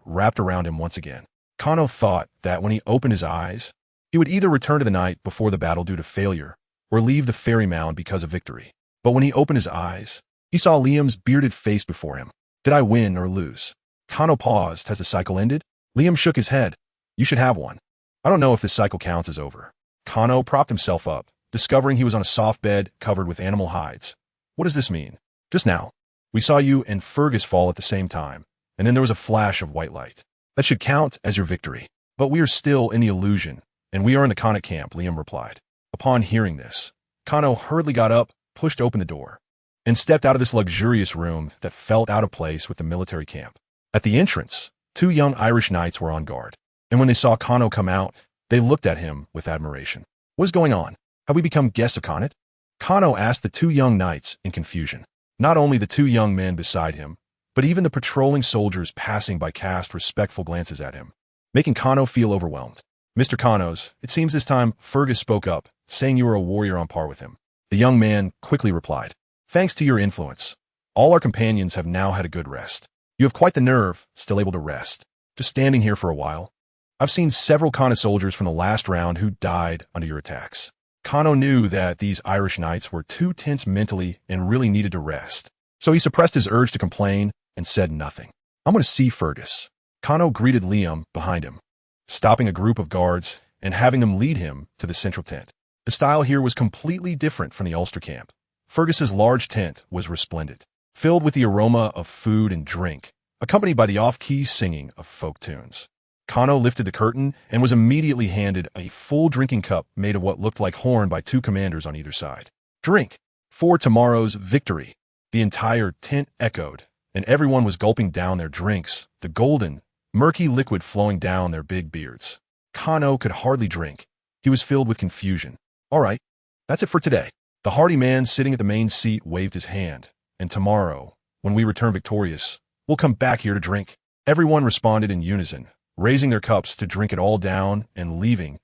wrapped around him once again. Kano thought that when he opened his eyes, he would either return to the night before the battle due to failure, or leave the fairy mound because of victory. But when he opened his eyes, he saw Liam's bearded face before him. Did I win or lose? Kano paused. Has the cycle ended? Liam shook his head. You should have one. I don't know if this cycle counts as over. Kano propped himself up, discovering he was on a soft bed covered with animal hides. What does this mean? Just now, we saw you and Fergus fall at the same time, and then there was a flash of white light. That should count as your victory. But we are still in the illusion, and we are in the Connacht camp, Liam replied. Upon hearing this, Kano hurriedly got up, pushed open the door, and stepped out of this luxurious room that felt out of place with the military camp. At the entrance, 2 young Irish knights were on guard, and when they saw Kano come out, they looked at him with admiration. What is going on? Have we become guests of Connacht? Kano asked the 2 young knights in confusion. Not only the 2 young men beside him, but even the patrolling soldiers passing by cast respectful glances at him, making Kano feel overwhelmed. Mr. Kanos, it seems this time Fergus spoke up, saying you were a warrior on par with him. The young man quickly replied, Thanks to your influence, all our companions have now had a good rest. You have quite the nerve, still able to rest, just standing here for a while. I've seen several Kana soldiers from the last round who died under your attacks. Kano knew that these Irish knights were too tense mentally and really needed to rest, so he suppressed his urge to complain and said nothing. I'm going to see Fergus. Kano greeted Liam behind him, stopping a group of guards and having them lead him to the central tent. The style here was completely different from the Ulster camp. Fergus's large tent was resplendent, filled with the aroma of food and drink, accompanied by the off-key singing of folk tunes. Kano lifted the curtain and was immediately handed a full drinking cup made of what looked like horn by 2 commanders on either side. Drink! For tomorrow's victory! The entire tent echoed, and everyone was gulping down their drinks, the golden, murky liquid flowing down their big beards. Kano could hardly drink. He was filled with confusion. All right, that's it for today. The hardy man sitting at the main seat waved his hand, and tomorrow, when we return victorious, we'll come back here to drink. Everyone responded in unison, raising their cups to drink it all down and leaving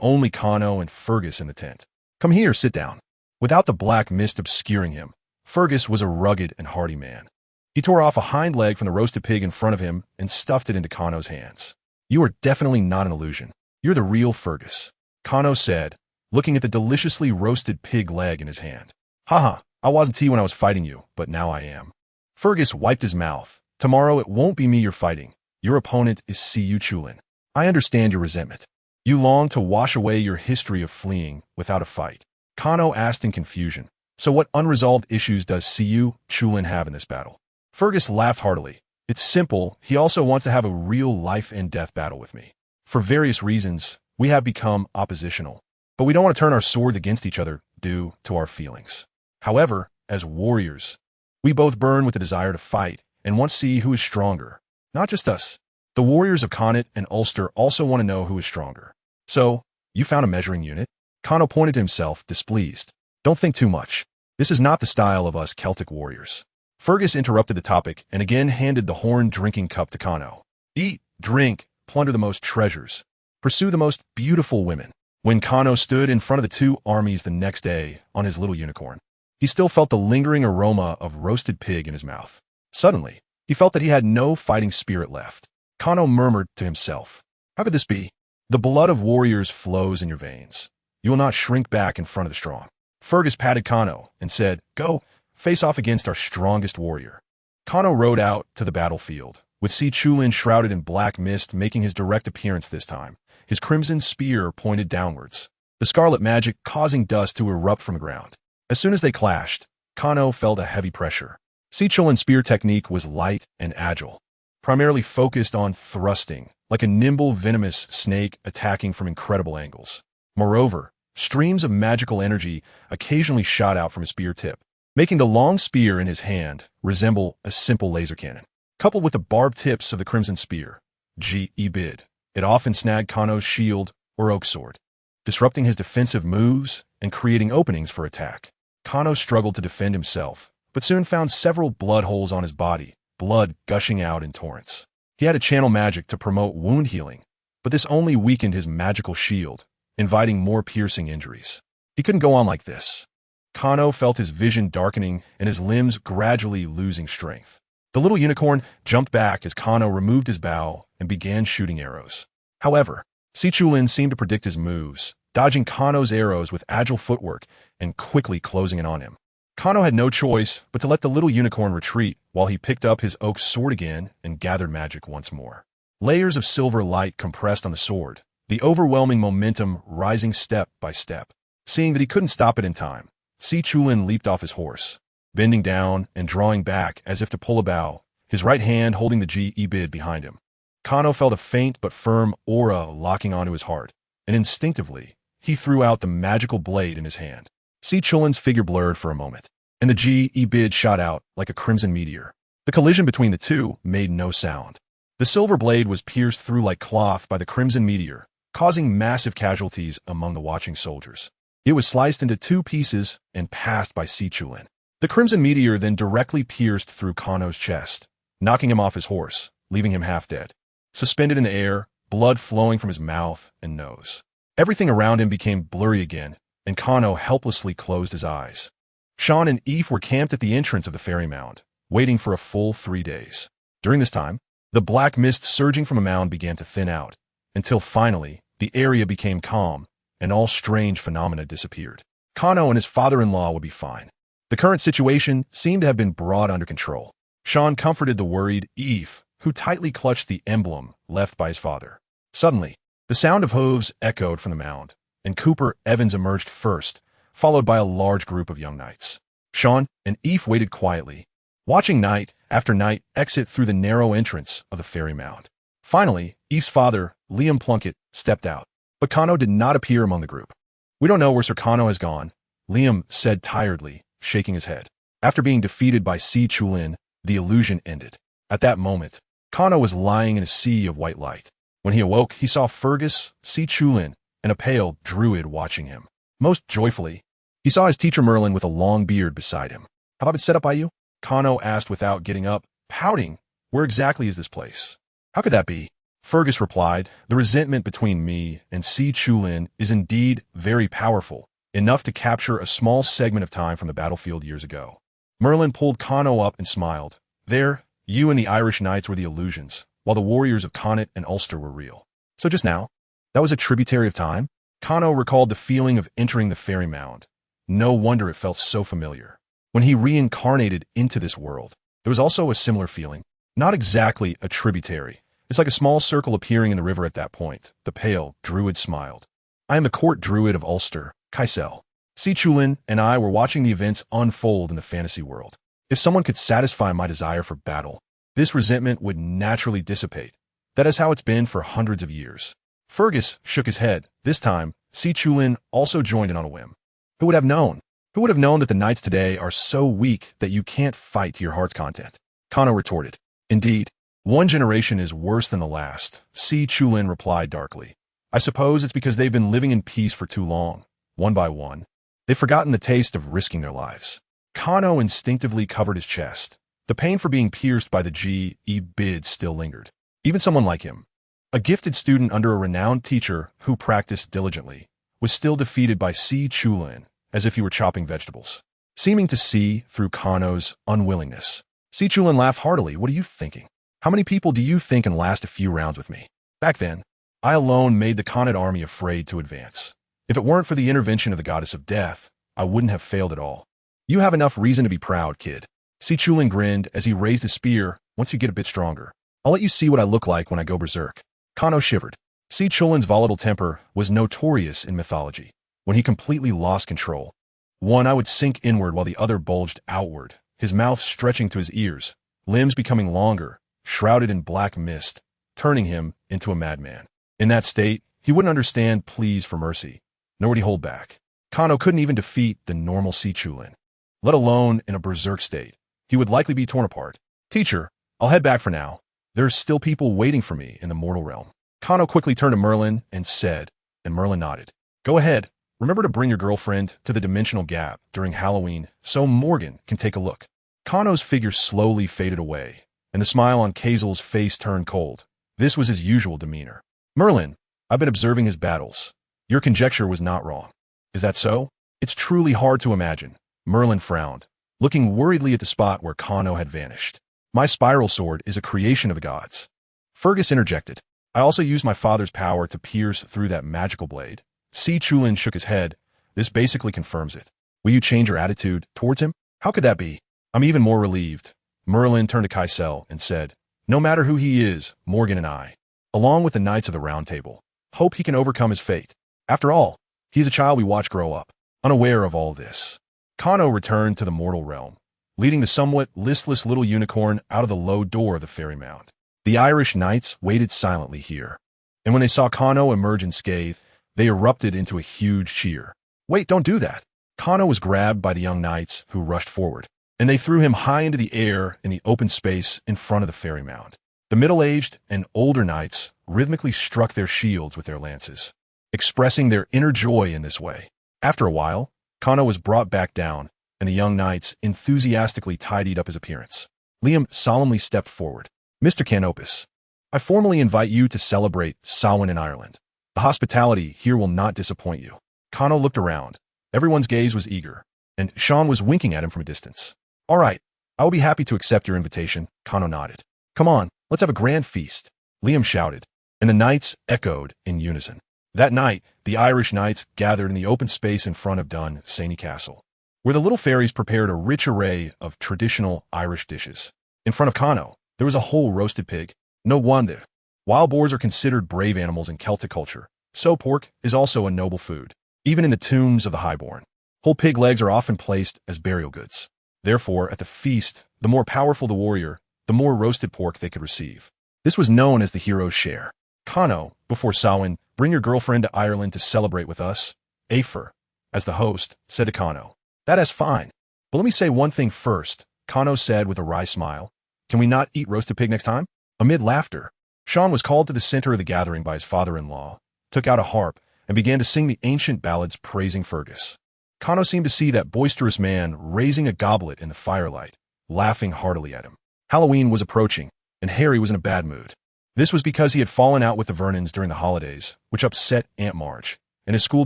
only Kano and Fergus in the tent. Come here, sit down. Without the black mist obscuring him, Fergus was a rugged and hardy man. He tore off a hind leg from the roasted pig in front of him and stuffed it into Kano's hands. You are definitely not an illusion. You're the real Fergus, Kano said, looking at the deliciously roasted pig leg in his hand. Haha, I wasn't he when I was fighting you, but now I am. Fergus wiped his mouth. Tomorrow it won't be me you're fighting. Your opponent is Siyu Chulin. I understand your resentment. You long to wash away your history of fleeing without a fight. Kano asked in confusion. So what unresolved issues does Siyu Chulin have in this battle? Fergus laughed heartily. It's simple, he also wants to have a real life and death battle with me. For various reasons, we have become oppositional. But we don't want to turn our swords against each other due to our feelings. However, as warriors, we both burn with the desire to fight and want to see who is stronger. Not just us. The warriors of Connaught and Ulster also want to know who is stronger. So, you found a measuring unit? Kano pointed to himself, displeased. Don't think too much. This is not the style of us Celtic warriors. Fergus interrupted the topic and again handed the horn drinking cup to Kano. Eat, drink, plunder the most treasures. Pursue the most beautiful women. When Kano stood in front of the two armies the next day on his little unicorn, he still felt the lingering aroma of roasted pig in his mouth. Suddenly, he felt that he had no fighting spirit left. Kano murmured to himself, how could this be? The blood of warriors flows in your veins. You will not shrink back in front of the strong. Fergus patted Kano and said, go, face off against our strongest warrior. Kano rode out to the battlefield, with Si Chulin shrouded in black mist making his direct appearance this time, his crimson spear pointed downwards, the scarlet magic causing dust to erupt from the ground. As soon as they clashed, Kano felt a heavy pressure. Si Chulin's spear technique was light and agile, primarily focused on thrusting, like a nimble, venomous snake attacking from incredible angles. Moreover, streams of magical energy occasionally shot out from his spear tip, making the long spear in his hand resemble a simple laser cannon. Coupled with the barbed tips of the crimson spear, G-E-Bid, it often snagged Kano's shield or oak sword, disrupting his defensive moves and creating openings for attack. Kano struggled to defend himself, but soon found several blood holes on his body, blood gushing out in torrents. He had to channel magic to promote wound healing, but this only weakened his magical shield, inviting more piercing injuries. He couldn't go on like this. Kano felt his vision darkening and his limbs gradually losing strength. The little unicorn jumped back as Kano removed his bow and began shooting arrows. However, Si Chulin seemed to predict his moves, dodging Kano's arrows with agile footwork and quickly closing in on him. Kano had no choice but to let the little unicorn retreat while he picked up his oak sword again and gathered magic once more. Layers of silver light compressed on the sword, the overwhelming momentum rising step by step. Seeing that he couldn't stop it in time, Si Chulin leaped off his horse, bending down and drawing back as if to pull a bow, his right hand holding the G-E-Bid behind him. Kano felt a faint but firm aura locking onto his heart, and instinctively, he threw out the magical blade in his hand. Si Chulin's figure blurred for a moment, and the G-E-Bid shot out like a crimson meteor. The collision between the two made no sound. The silver blade was pierced through like cloth by the crimson meteor, causing massive casualties among the watching soldiers. It was sliced into two pieces and passed by Si Chulin. The crimson meteor then directly pierced through Kano's chest, knocking him off his horse, leaving him half dead. Suspended in the air, blood flowing from his mouth and nose. Everything around him became blurry again, and Kano helplessly closed his eyes. Sean and Eve were camped at the entrance of the fairy mound, waiting for a full 3 days. During this time, the black mist surging from a mound began to thin out, until finally, the area became calm, and all strange phenomena disappeared. Kano and his father-in-law would be fine. The current situation seemed to have been brought under control. Sean comforted the worried Eve, who tightly clutched the emblem left by his father. Suddenly, the sound of hooves echoed from the mound, and Cooper Evans emerged first, followed by a large group of young knights. Sean and Eve waited quietly, watching knight after knight exit through the narrow entrance of the fairy mound. Finally, Eve's father, Liam Plunkett, stepped out, but Kano did not appear among the group. We don't know where Sir Kano has gone, Liam said tiredly, shaking his head. After being defeated by Si Chulin, the illusion ended. At that moment, Kano was lying in a sea of white light. When he awoke, he saw Fergus, Si Chulin, and a pale druid watching him. Most joyfully, he saw his teacher Merlin with a long beard beside him. "Have I been set up by you?" Kano asked without getting up, pouting. "Where exactly is this place?" "How could that be?" Fergus replied. "The resentment between me and Si Chulin is indeed very powerful, enough to capture a small segment of time from the battlefield years ago." Merlin pulled Kano up and smiled. "There, you and the Irish knights were the illusions, while the warriors of Connaught and Ulster were real. So just now, that was a tributary of time?" Kano recalled the feeling of entering the fairy mound. No wonder it felt so familiar. When he reincarnated into this world, there was also a similar feeling. Not exactly a tributary. It's like a small circle appearing in the river at that point. The pale druid smiled. "I am the court druid of Ulster, Kaisel. Si Chulin and I were watching the events unfold in the fantasy world. If someone could satisfy my desire for battle, this resentment would naturally dissipate. That is how it's been for hundreds of years." Fergus shook his head. This time, Si Chulin also joined in on a whim. "Who would have known? Who would have known that the knights today are so weak that you can't fight to your heart's content?" Kano retorted. "Indeed, one generation is worse than the last," Si Chulin replied darkly. "I suppose it's because they've been living in peace for too long. One by one, they've forgotten the taste of risking their lives." Kano instinctively covered his chest. The pain for being pierced by the G.E. bid still lingered. Even someone like him, a gifted student under a renowned teacher who practiced diligently, was still defeated by Si Chulin, as if he were chopping vegetables. Seeming to see through Kano's unwillingness, Si Chulin laughed heartily. "What are you thinking? How many people do you think can last a few rounds with me? Back then, I alone made the Connaught army afraid to advance. If it weren't for the intervention of the goddess of death, I wouldn't have failed at all. You have enough reason to be proud, kid." Si Chulin grinned as he raised his spear. "Once you get a bit stronger, I'll let you see what I look like when I go berserk." Kano shivered. Si Chulin's volatile temper was notorious in mythology. When he completely lost control, one eye would sink inward while the other bulged outward, his mouth stretching to his ears, limbs becoming longer, shrouded in black mist, turning him into a madman. In that state, he wouldn't understand pleas for mercy, nor would he hold back. Kano couldn't even defeat the normal Si Chulin, let alone in a berserk state. He would likely be torn apart. "Teacher, I'll head back for now. There's still people waiting for me in the mortal realm." Kano quickly turned to Merlin and said, and Merlin nodded, "Go ahead. Remember to bring your girlfriend to the dimensional gap during Halloween so Morgan can take a look." Kano's figure slowly faded away, and the smile on Kazel's face turned cold. This was his usual demeanor. "Merlin, I've been observing his battles. Your conjecture was not wrong. Is that so?" "It's truly hard to imagine." Merlin frowned, looking worriedly at the spot where Kano had vanished. "My spiral sword is a creation of the gods." Fergus interjected. "I also used my father's power to pierce through that magical blade." Si Chulin shook his head. "This basically confirms it. Will you change your attitude towards him?" "How could that be?" "I'm even more relieved." Merlin turned to Kaisel and said, "No matter who he is, Morgan and I, along with the Knights of the Round Table, hope he can overcome his fate. After all, he is a child we watch grow up, unaware of all this." Kano returned to the mortal realm, leading the somewhat listless little unicorn out of the low door of the fairy mound. The Irish knights waited silently here, and when they saw Kano emerge unscathed, they erupted into a huge cheer. "Wait, don't do that!" Kano was grabbed by the young knights who rushed forward, and they threw him high into the air in the open space in front of the fairy mound. The middle-aged and older knights rhythmically struck their shields with their lances, expressing their inner joy in this way. After a while, Kano was brought back down, and the young knights enthusiastically tidied up his appearance. Liam solemnly stepped forward. "Mr. Canopus, I formally invite you to celebrate Samhain in Ireland. The hospitality here will not disappoint you." Kano looked around. Everyone's gaze was eager, and Sean was winking at him from a distance. "All right, I will be happy to accept your invitation," Kano nodded. "Come on, let's have a grand feast," Liam shouted, and the knights echoed in unison. That night, the Irish knights gathered in the open space in front of Dun Saney Castle, where the little fairies prepared a rich array of traditional Irish dishes. In front of Kano, there was a whole roasted pig. No wonder. Wild boars are considered brave animals in Celtic culture, so pork is also a noble food, even in the tombs of the highborn. Whole pig legs are often placed as burial goods. Therefore, at the feast, the more powerful the warrior, the more roasted pork they could receive. This was known as the hero's share. Kano, before Samhain, bring your girlfriend to Ireland to celebrate with us. Afer, as the host, said to Kano. "That is fine. But let me say one thing first," Kano said with a wry smile. "Can we not eat roasted pig next time?" Amid laughter, Sean was called to the center of the gathering by his father-in-law, took out a harp, and began to sing the ancient ballads praising Fergus. Cano seemed to see that boisterous man raising a goblet in the firelight, laughing heartily at him. Halloween was approaching, and Harry was in a bad mood. This was because he had fallen out with the Vernons during the holidays, which upset Aunt Marge, and his school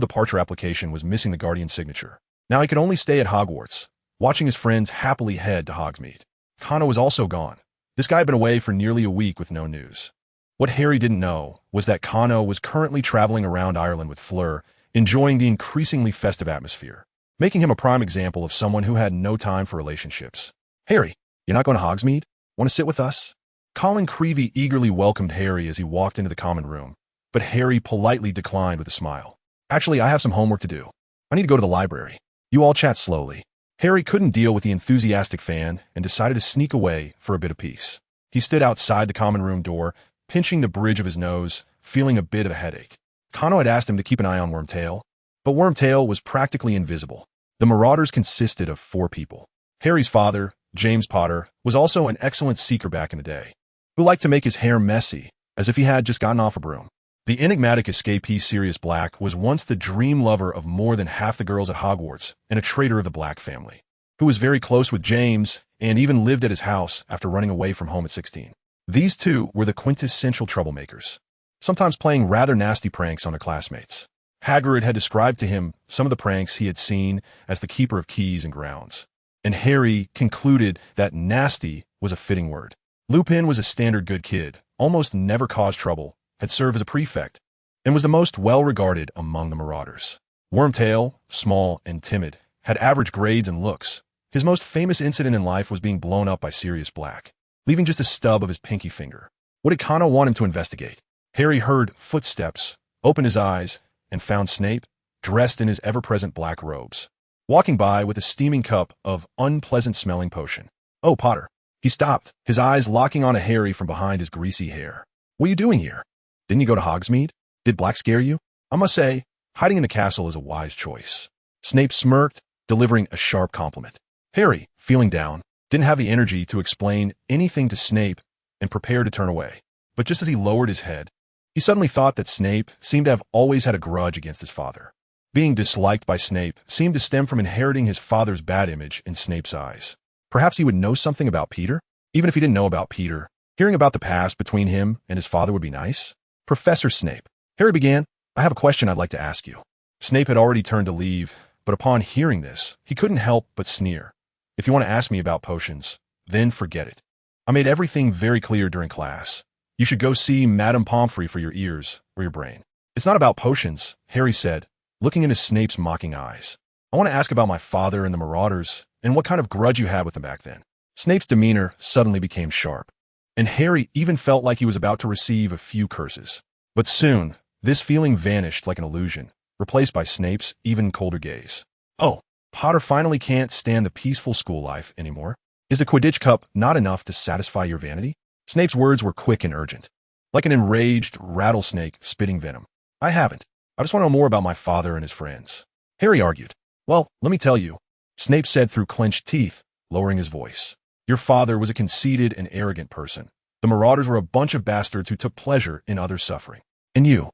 departure application was missing the guardian's signature. Now he could only stay at Hogwarts, watching his friends happily head to Hogsmeade. Cano was also gone. This guy had been away for nearly a week with no news. What Harry didn't know was that Cano was currently traveling around Ireland with Fleur, enjoying the increasingly festive atmosphere, making him a prime example of someone who had no time for relationships. "Harry, you're not going to Hogsmeade? Want to sit with us?" Colin Creevey eagerly welcomed Harry as he walked into the common room, but Harry politely declined with a smile. "Actually, I have some homework to do. I need to go to the library. You all chat slowly." Harry couldn't deal with the enthusiastic fan and decided to sneak away for a bit of peace. He stood outside the common room door, pinching the bridge of his nose, feeling a bit of a headache. Cano had asked him to keep an eye on Wormtail, but Wormtail was practically invisible. The Marauders consisted of 4 people. Harry's father, James Potter, was also an excellent seeker back in the day, who liked to make his hair messy, as if he had just gotten off a broom. The enigmatic escapee Sirius Black was once the dream lover of more than half the girls at Hogwarts and a traitor of the Black family, who was very close with James and even lived at his house after running away from home at 16. These two were the quintessential troublemakers, sometimes playing rather nasty pranks on their classmates. Hagrid had described to him some of the pranks he had seen as the keeper of keys and grounds, and Harry concluded that nasty was a fitting word. Lupin was a standard good kid, almost never caused trouble, had served as a prefect, and was the most well-regarded among the Marauders. Wormtail, small and timid, had average grades and looks. His most famous incident in life was being blown up by Sirius Black, leaving just a stub of his pinky finger. What did Cano want him to investigate? Harry heard footsteps, opened his eyes, and found Snape, dressed in his ever-present black robes, walking by with a steaming cup of unpleasant-smelling potion. "Oh, Potter." He stopped, his eyes locking on Harry from behind his greasy hair. "What are you doing here? Didn't you go to Hogsmeade? Did Black scare you?" "I must say, hiding in the castle is a wise choice." Snape smirked, delivering a sharp compliment. Harry, feeling down, didn't have the energy to explain anything to Snape and prepared to turn away. But just as he lowered his head, he suddenly thought that Snape seemed to have always had a grudge against his father. Being disliked by Snape seemed to stem from inheriting his father's bad image in Snape's eyes. Perhaps he would know something about Peter? Even if he didn't know about Peter, hearing about the past between him and his father would be nice. "Professor Snape," Harry began, "I have a question I'd like to ask you." Snape had already turned to leave, but upon hearing this, he couldn't help but sneer. "If you want to ask me about potions, then forget it. I made everything very clear during class. You should go see Madame Pomfrey for your ears or your brain." "It's not about potions," Harry said, looking into Snape's mocking eyes. "I want to ask about my father and the Marauders, and what kind of grudge you had with them back then." Snape's demeanor suddenly became sharp, and Harry even felt like he was about to receive a few curses. But soon, this feeling vanished like an illusion, replaced by Snape's even colder gaze. "Oh, Potter finally can't stand the peaceful school life anymore. Is the Quidditch Cup not enough to satisfy your vanity?" Snape's words were quick and urgent, like an enraged rattlesnake spitting venom. "I haven't. I just want to know more about my father and his friends," Harry argued. "Well, let me tell you," Snape said through clenched teeth, lowering his voice. "Your father was a conceited and arrogant person. The Marauders were a bunch of bastards who took pleasure in others' suffering. And you."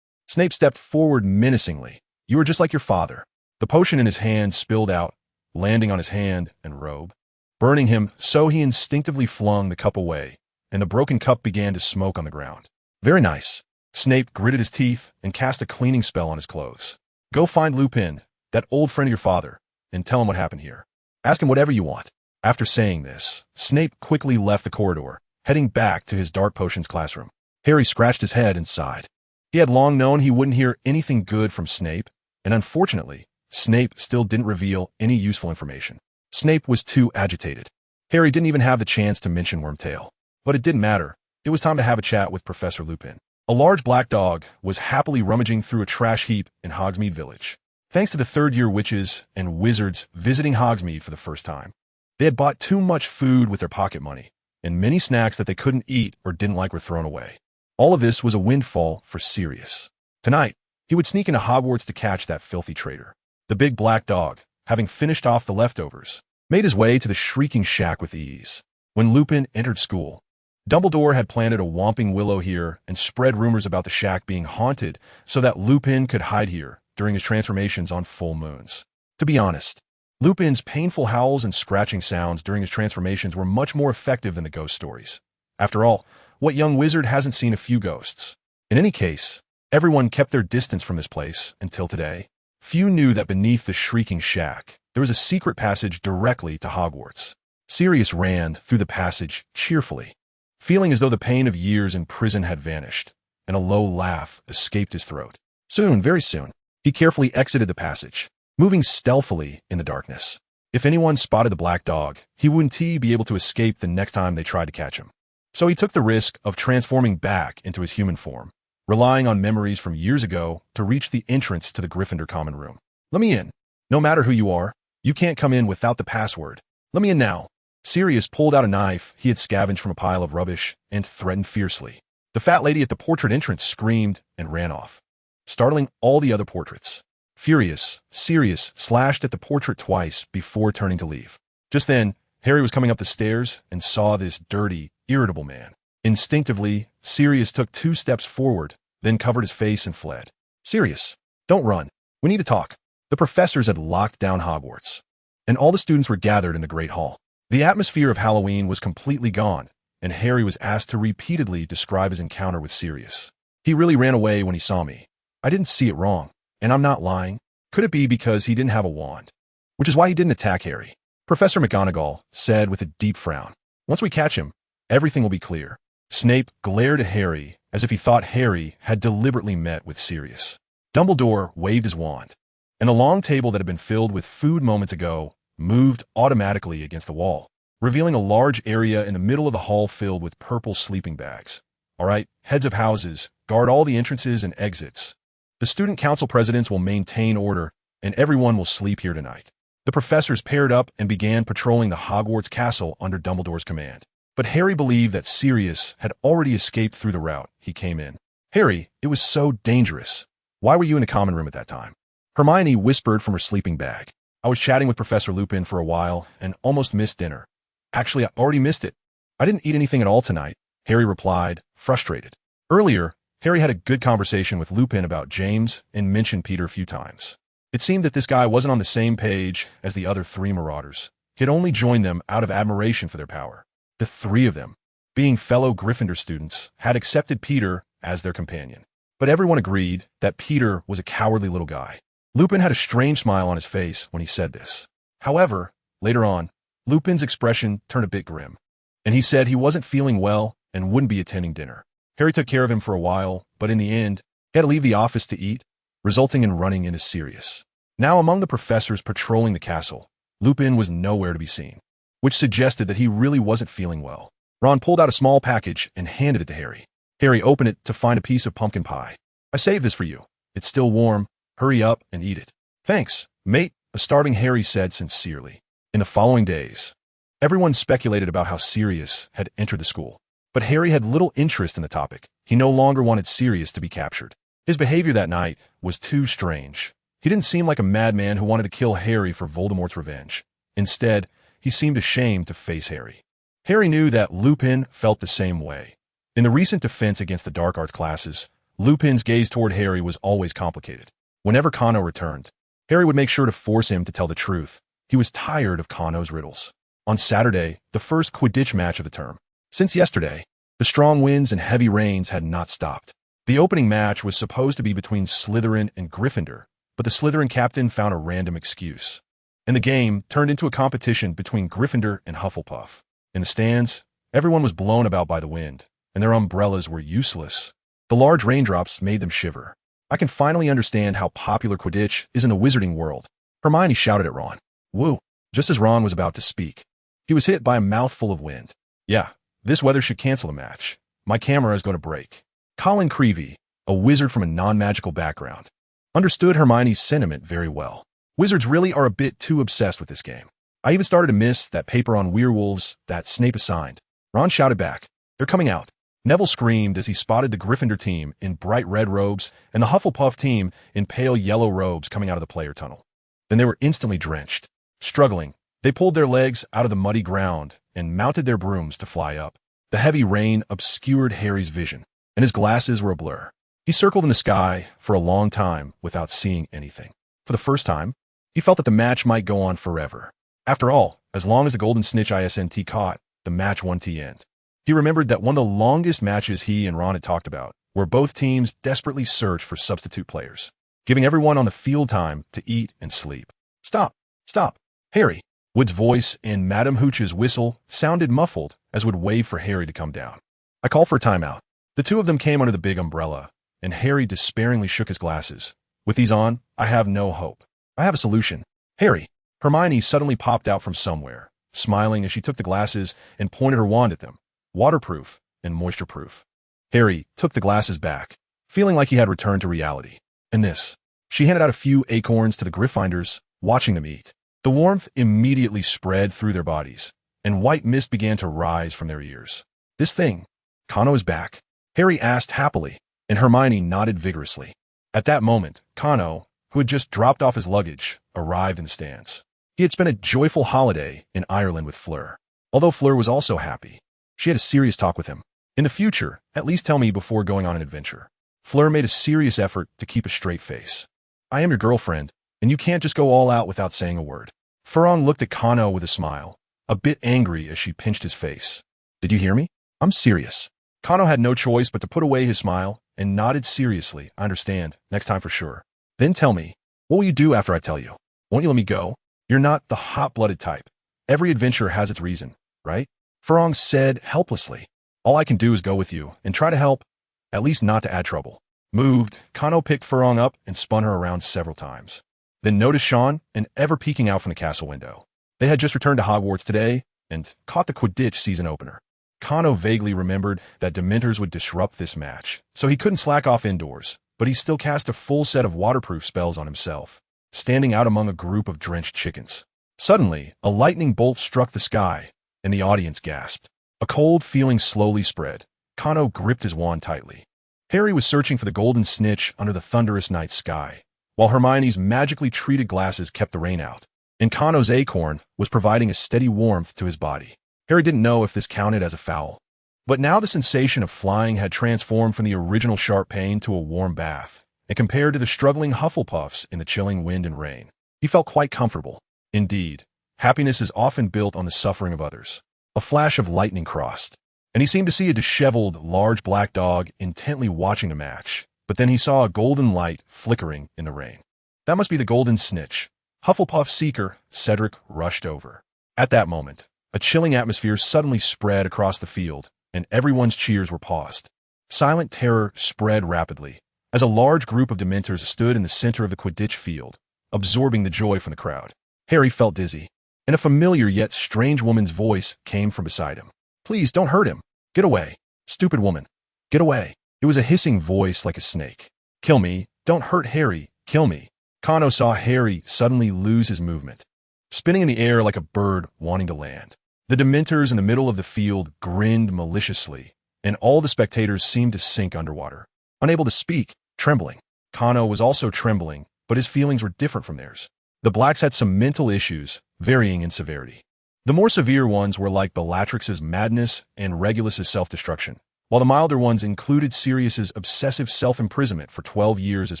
Snape stepped forward menacingly. "You were just like your father." The potion in his hand spilled out, landing on his hand and robe, burning him, so he instinctively flung the cup away, and the broken cup began to smoke on the ground. "Very nice." Snape gritted his teeth and cast a cleaning spell on his clothes. "Go find Lupin, that old friend of your father, and tell him what happened here. Ask him whatever you want." After saying this, Snape quickly left the corridor, heading back to his dark potions classroom. Harry scratched his head and sighed. He had long known he wouldn't hear anything good from Snape, and unfortunately, Snape still didn't reveal any useful information. Snape was too agitated. Harry didn't even have the chance to mention Wormtail. But it didn't matter. It was time to have a chat with Professor Lupin. A large black dog was happily rummaging through a trash heap in Hogsmeade Village. Thanks to the third-year witches and wizards visiting Hogsmeade for the first time, they had bought too much food with their pocket money, and many snacks that they couldn't eat or didn't like were thrown away. All of this was a windfall for Sirius. Tonight, he would sneak into Hogwarts to catch that filthy traitor. The big black dog, having finished off the leftovers, made his way to the shrieking shack with ease. When Lupin entered school, Dumbledore had planted a whomping willow here and spread rumors about the shack being haunted so that Lupin could hide here during his transformations on full moons. To be honest, Lupin's painful howls and scratching sounds during his transformations were much more effective than the ghost stories. After all, what young wizard hasn't seen a few ghosts? In any case, everyone kept their distance from this place until today. Few knew that beneath the shrieking shack, there was a secret passage directly to Hogwarts. Sirius ran through the passage cheerfully, feeling as though the pain of years in prison had vanished, and a low laugh escaped his throat. Soon, very soon, he carefully exited the passage, moving stealthily in the darkness. If anyone spotted the black dog, he wouldn't be able to escape the next time they tried to catch him. So he took the risk of transforming back into his human form, relying on memories from years ago to reach the entrance to the Gryffindor common room. "Let me in. No matter who you are, you can't come in without the password. Let me in now." Sirius pulled out a knife he had scavenged from a pile of rubbish and threatened fiercely. The fat lady at the portrait entrance screamed and ran off, startling all the other portraits. Furious, Sirius slashed at the portrait twice before turning to leave. Just then, Harry was coming up the stairs and saw this dirty, irritable man. Instinctively, Sirius took 2 steps forward, then covered his face and fled. "Sirius, don't run. We need to talk." The professors had locked down Hogwarts, and all the students were gathered in the Great Hall. The atmosphere of Halloween was completely gone, and Harry was asked to repeatedly describe his encounter with Sirius. "He really ran away when he saw me. I didn't see it wrong, and I'm not lying. Could it be because he didn't have a wand? Which is why he didn't attack Harry," Professor McGonagall said with a deep frown. "Once we catch him, everything will be clear." Snape glared at Harry as if he thought Harry had deliberately met with Sirius. Dumbledore waved his wand, and the long table that had been filled with food moments ago moved automatically against the wall, revealing a large area in the middle of the hall filled with purple sleeping bags. "All right, heads of houses, guard all the entrances and exits. The student council presidents will maintain order, and everyone will sleep here tonight." The professors paired up and began patrolling the Hogwarts castle under Dumbledore's command. But Harry believed that Sirius had already escaped through the route he came in. "Harry, it was so dangerous. Why were you in the common room at that time?" Hermione whispered from her sleeping bag. "I was chatting with Professor Lupin for a while and almost missed dinner. Actually, I already missed it. I didn't eat anything at all tonight," Harry replied, frustrated. Earlier, Harry had a good conversation with Lupin about James and mentioned Peter a few times. It seemed that this guy wasn't on the same page as the other 3 marauders. He had only joined them out of admiration for their power. The 3 of them, being fellow Gryffindor students, had accepted Peter as their companion. But everyone agreed that Peter was a cowardly little guy. Lupin had a strange smile on his face when he said this. However, later on, Lupin's expression turned a bit grim, and he said he wasn't feeling well and wouldn't be attending dinner. Harry took care of him for a while, but in the end, he had to leave the office to eat, resulting in running into Sirius. Now among the professors patrolling the castle, Lupin was nowhere to be seen, which suggested that he really wasn't feeling well. Ron pulled out a small package and handed it to Harry. Harry opened it to find a piece of pumpkin pie. "I saved this for you. It's still warm. Hurry up and eat it." "Thanks, mate," a starving Harry said sincerely. In the following days, everyone speculated about how Sirius had entered the school. But Harry had little interest in the topic. He no longer wanted Sirius to be captured. His behavior that night was too strange. He didn't seem like a madman who wanted to kill Harry for Voldemort's revenge. Instead, he seemed ashamed to face Harry. Harry knew that Lupin felt the same way. In the recent defense against the dark arts classes, Lupin's gaze toward Harry was always complicated. Whenever Kano returned, Harry would make sure to force him to tell the truth. He was tired of Kano's riddles. On Saturday, the first Quidditch match of the term. Since yesterday, the strong winds and heavy rains had not stopped. The opening match was supposed to be between Slytherin and Gryffindor, but the Slytherin captain found a random excuse, and the game turned into a competition between Gryffindor and Hufflepuff. In the stands, everyone was blown about by the wind, and their umbrellas were useless. The large raindrops made them shiver. "I can finally understand how popular Quidditch is in the wizarding world," Hermione shouted at Ron. "Woo!" Just as Ron was about to speak, he was hit by a mouthful of wind. "Yeah, this weather should cancel the match. My camera is going to break." Colin Creevey, a wizard from a non-magical background, understood Hermione's sentiment very well. Wizards really are a bit too obsessed with this game. "I even started to miss that paper on werewolves that Snape assigned." Ron shouted back, "They're coming out." Neville screamed as he spotted the Gryffindor team in bright red robes and the Hufflepuff team in pale yellow robes coming out of the player tunnel. Then they were instantly drenched. Struggling, they pulled their legs out of the muddy ground and mounted their brooms to fly up. The heavy rain obscured Harry's vision, and his glasses were a blur. He circled in the sky for a long time without seeing anything. For the first time, he felt that the match might go on forever. After all, as long as the golden snitch ISNT caught, the match won to end. He remembered that one of the longest matches he and Ron had talked about, where both teams desperately searched for substitute players, giving everyone on the field time to eat and sleep. Stop! Stop! Harry! Wood's voice and Madame Hooch's whistle sounded muffled as Wood waved for Harry to come down. I called for a timeout. The two of them came under the big umbrella, and Harry despairingly shook his glasses. With these on, I have no hope. I have a solution. Harry! Hermione suddenly popped out from somewhere, smiling as she took the glasses and pointed her wand at them. Waterproof and moisture-proof. Harry took the glasses back, feeling like he had returned to reality. And this. She handed out a few acorns to the Gryffindors, watching them eat. The warmth immediately spread through their bodies, and white mist began to rise from their ears. This thing, Kano is back, Harry asked happily, and Hermione nodded vigorously. At that moment, Kano, who had just dropped off his luggage, arrived in the stands. He had spent a joyful holiday in Ireland with Fleur. Although Fleur was also happy, she had a serious talk with him. In the future, at least tell me before going on an adventure. Fleur made a serious effort to keep a straight face. I am your girlfriend, and you can't just go all out without saying a word. Furong looked at Kano with a smile, a bit angry as she pinched his face. Did you hear me? I'm serious. Kano had no choice but to put away his smile and nodded seriously. I understand. Next time for sure. Then tell me, what will you do after I tell you? Won't you let me go? You're not the hot-blooded type. Every adventure has its reason, right? Furong said helplessly. All I can do is go with you and try to help, at least not to add trouble. Moved, Kano picked Furong up and spun her around several times. Then noticed Sean and Ever peeking out from the castle window. They had just returned to Hogwarts today and caught the Quidditch season opener. Kano vaguely remembered that Dementors would disrupt this match, so he couldn't slack off indoors, but he still cast a full set of waterproof spells on himself, standing out among a group of drenched chickens. Suddenly, a lightning bolt struck the sky, and the audience gasped. A cold feeling slowly spread. Kano gripped his wand tightly. Harry was searching for the golden snitch under the thunderous night sky, while Hermione's magically treated glasses kept the rain out, and Kano's acorn was providing a steady warmth to his body. Harry didn't know if this counted as a foul, but now the sensation of flying had transformed from the original sharp pain to a warm bath, and compared to the struggling Hufflepuffs in the chilling wind and rain, he felt quite comfortable. Indeed, happiness is often built on the suffering of others. A flash of lightning crossed, and he seemed to see a disheveled, large black dog intently watching the match, but then he saw a golden light flickering in the rain. That must be the golden snitch. Hufflepuff Seeker, Cedric rushed over. At that moment, a chilling atmosphere suddenly spread across the field, and everyone's cheers were paused. Silent terror spread rapidly, as a large group of Dementors stood in the center of the Quidditch field, absorbing the joy from the crowd. Harry felt dizzy, and a familiar yet strange woman's voice came from beside him. Please, don't hurt him. Get away. Stupid woman. Get away. It was a hissing voice like a snake. Kill me. Don't hurt Harry. Kill me. Kano saw Harry suddenly lose his movement, spinning in the air like a bird wanting to land. The Dementors in the middle of the field grinned maliciously, and all the spectators seemed to sink underwater. Unable to speak, trembling. Kano was also trembling, but his feelings were different from theirs. The Blacks had some mental issues, varying in severity. The more severe ones were like Bellatrix's madness and Regulus's self-destruction, while the milder ones included Sirius's obsessive self-imprisonment for 12 years as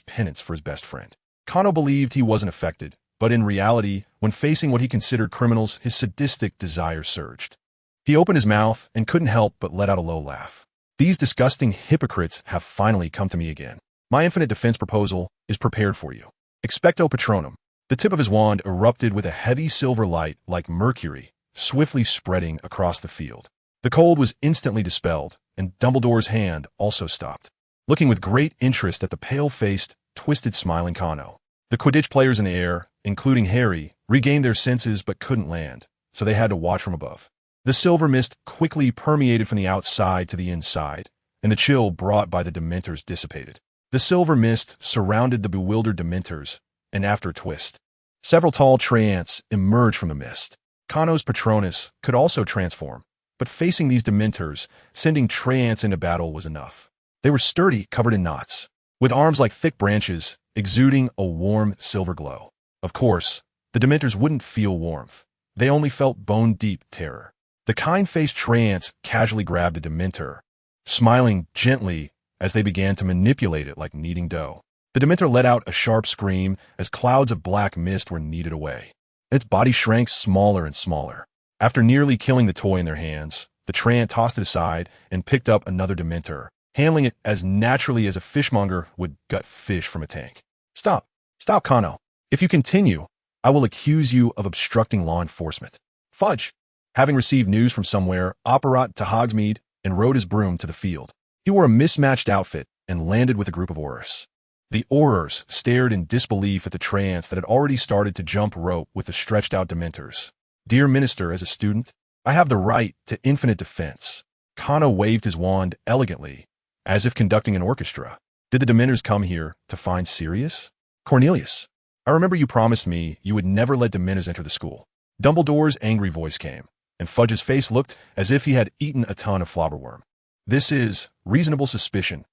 penance for his best friend. Kano believed he wasn't affected, but in reality, when facing what he considered criminals, his sadistic desire surged. He opened his mouth and couldn't help but let out a low laugh. These disgusting hypocrites have finally come to me again. My infinite defense proposal is prepared for you. Expecto Patronum. The tip of his wand erupted with a heavy silver light like mercury, swiftly spreading across the field. The cold was instantly dispelled, and Dumbledore's hand also stopped. Looking with great interest at the pale-faced, twisted, smiling Kano, the Quidditch players in the air, including Harry, regained their senses but couldn't land, so they had to watch from above. The silver mist quickly permeated from the outside to the inside, and the chill brought by the Dementors dissipated. The silver mist surrounded the bewildered Dementors, and after a twist, several tall treants emerged from the mist. Kano's Patronus could also transform, but facing these Dementors, sending treants into battle was enough. They were sturdy, covered in knots, with arms like thick branches, exuding a warm silver glow. Of course, the Dementors wouldn't feel warmth. They only felt bone-deep terror. The kind-faced trance casually grabbed a Dementor, smiling gently as they began to manipulate it like kneading dough. The Dementor let out a sharp scream as clouds of black mist were kneaded away. Its body shrank smaller and smaller. After nearly killing the toy in their hands, the trance tossed it aside and picked up another Dementor, handling it as naturally as a fishmonger would gut fish from a tank. Stop, Kano. If you continue, I will accuse you of obstructing law enforcement. Fudge. Having received news from somewhere, Operat to Hogsmeade and rode his broom to the field. He wore a mismatched outfit and landed with a group of Aurors. The Aurors stared in disbelief at the trance that had already started to jump rope with the stretched-out Dementors. Dear Minister, as a student, I have the right to infinite defense. Kano waved his wand elegantly, as if conducting an orchestra. Did the Dementors come here to find Sirius? Cornelius, I remember you promised me you would never let Dementors enter the school. Dumbledore's angry voice came, and Fudge's face looked as if he had eaten a ton of flobberworm. This is reasonable suspicion.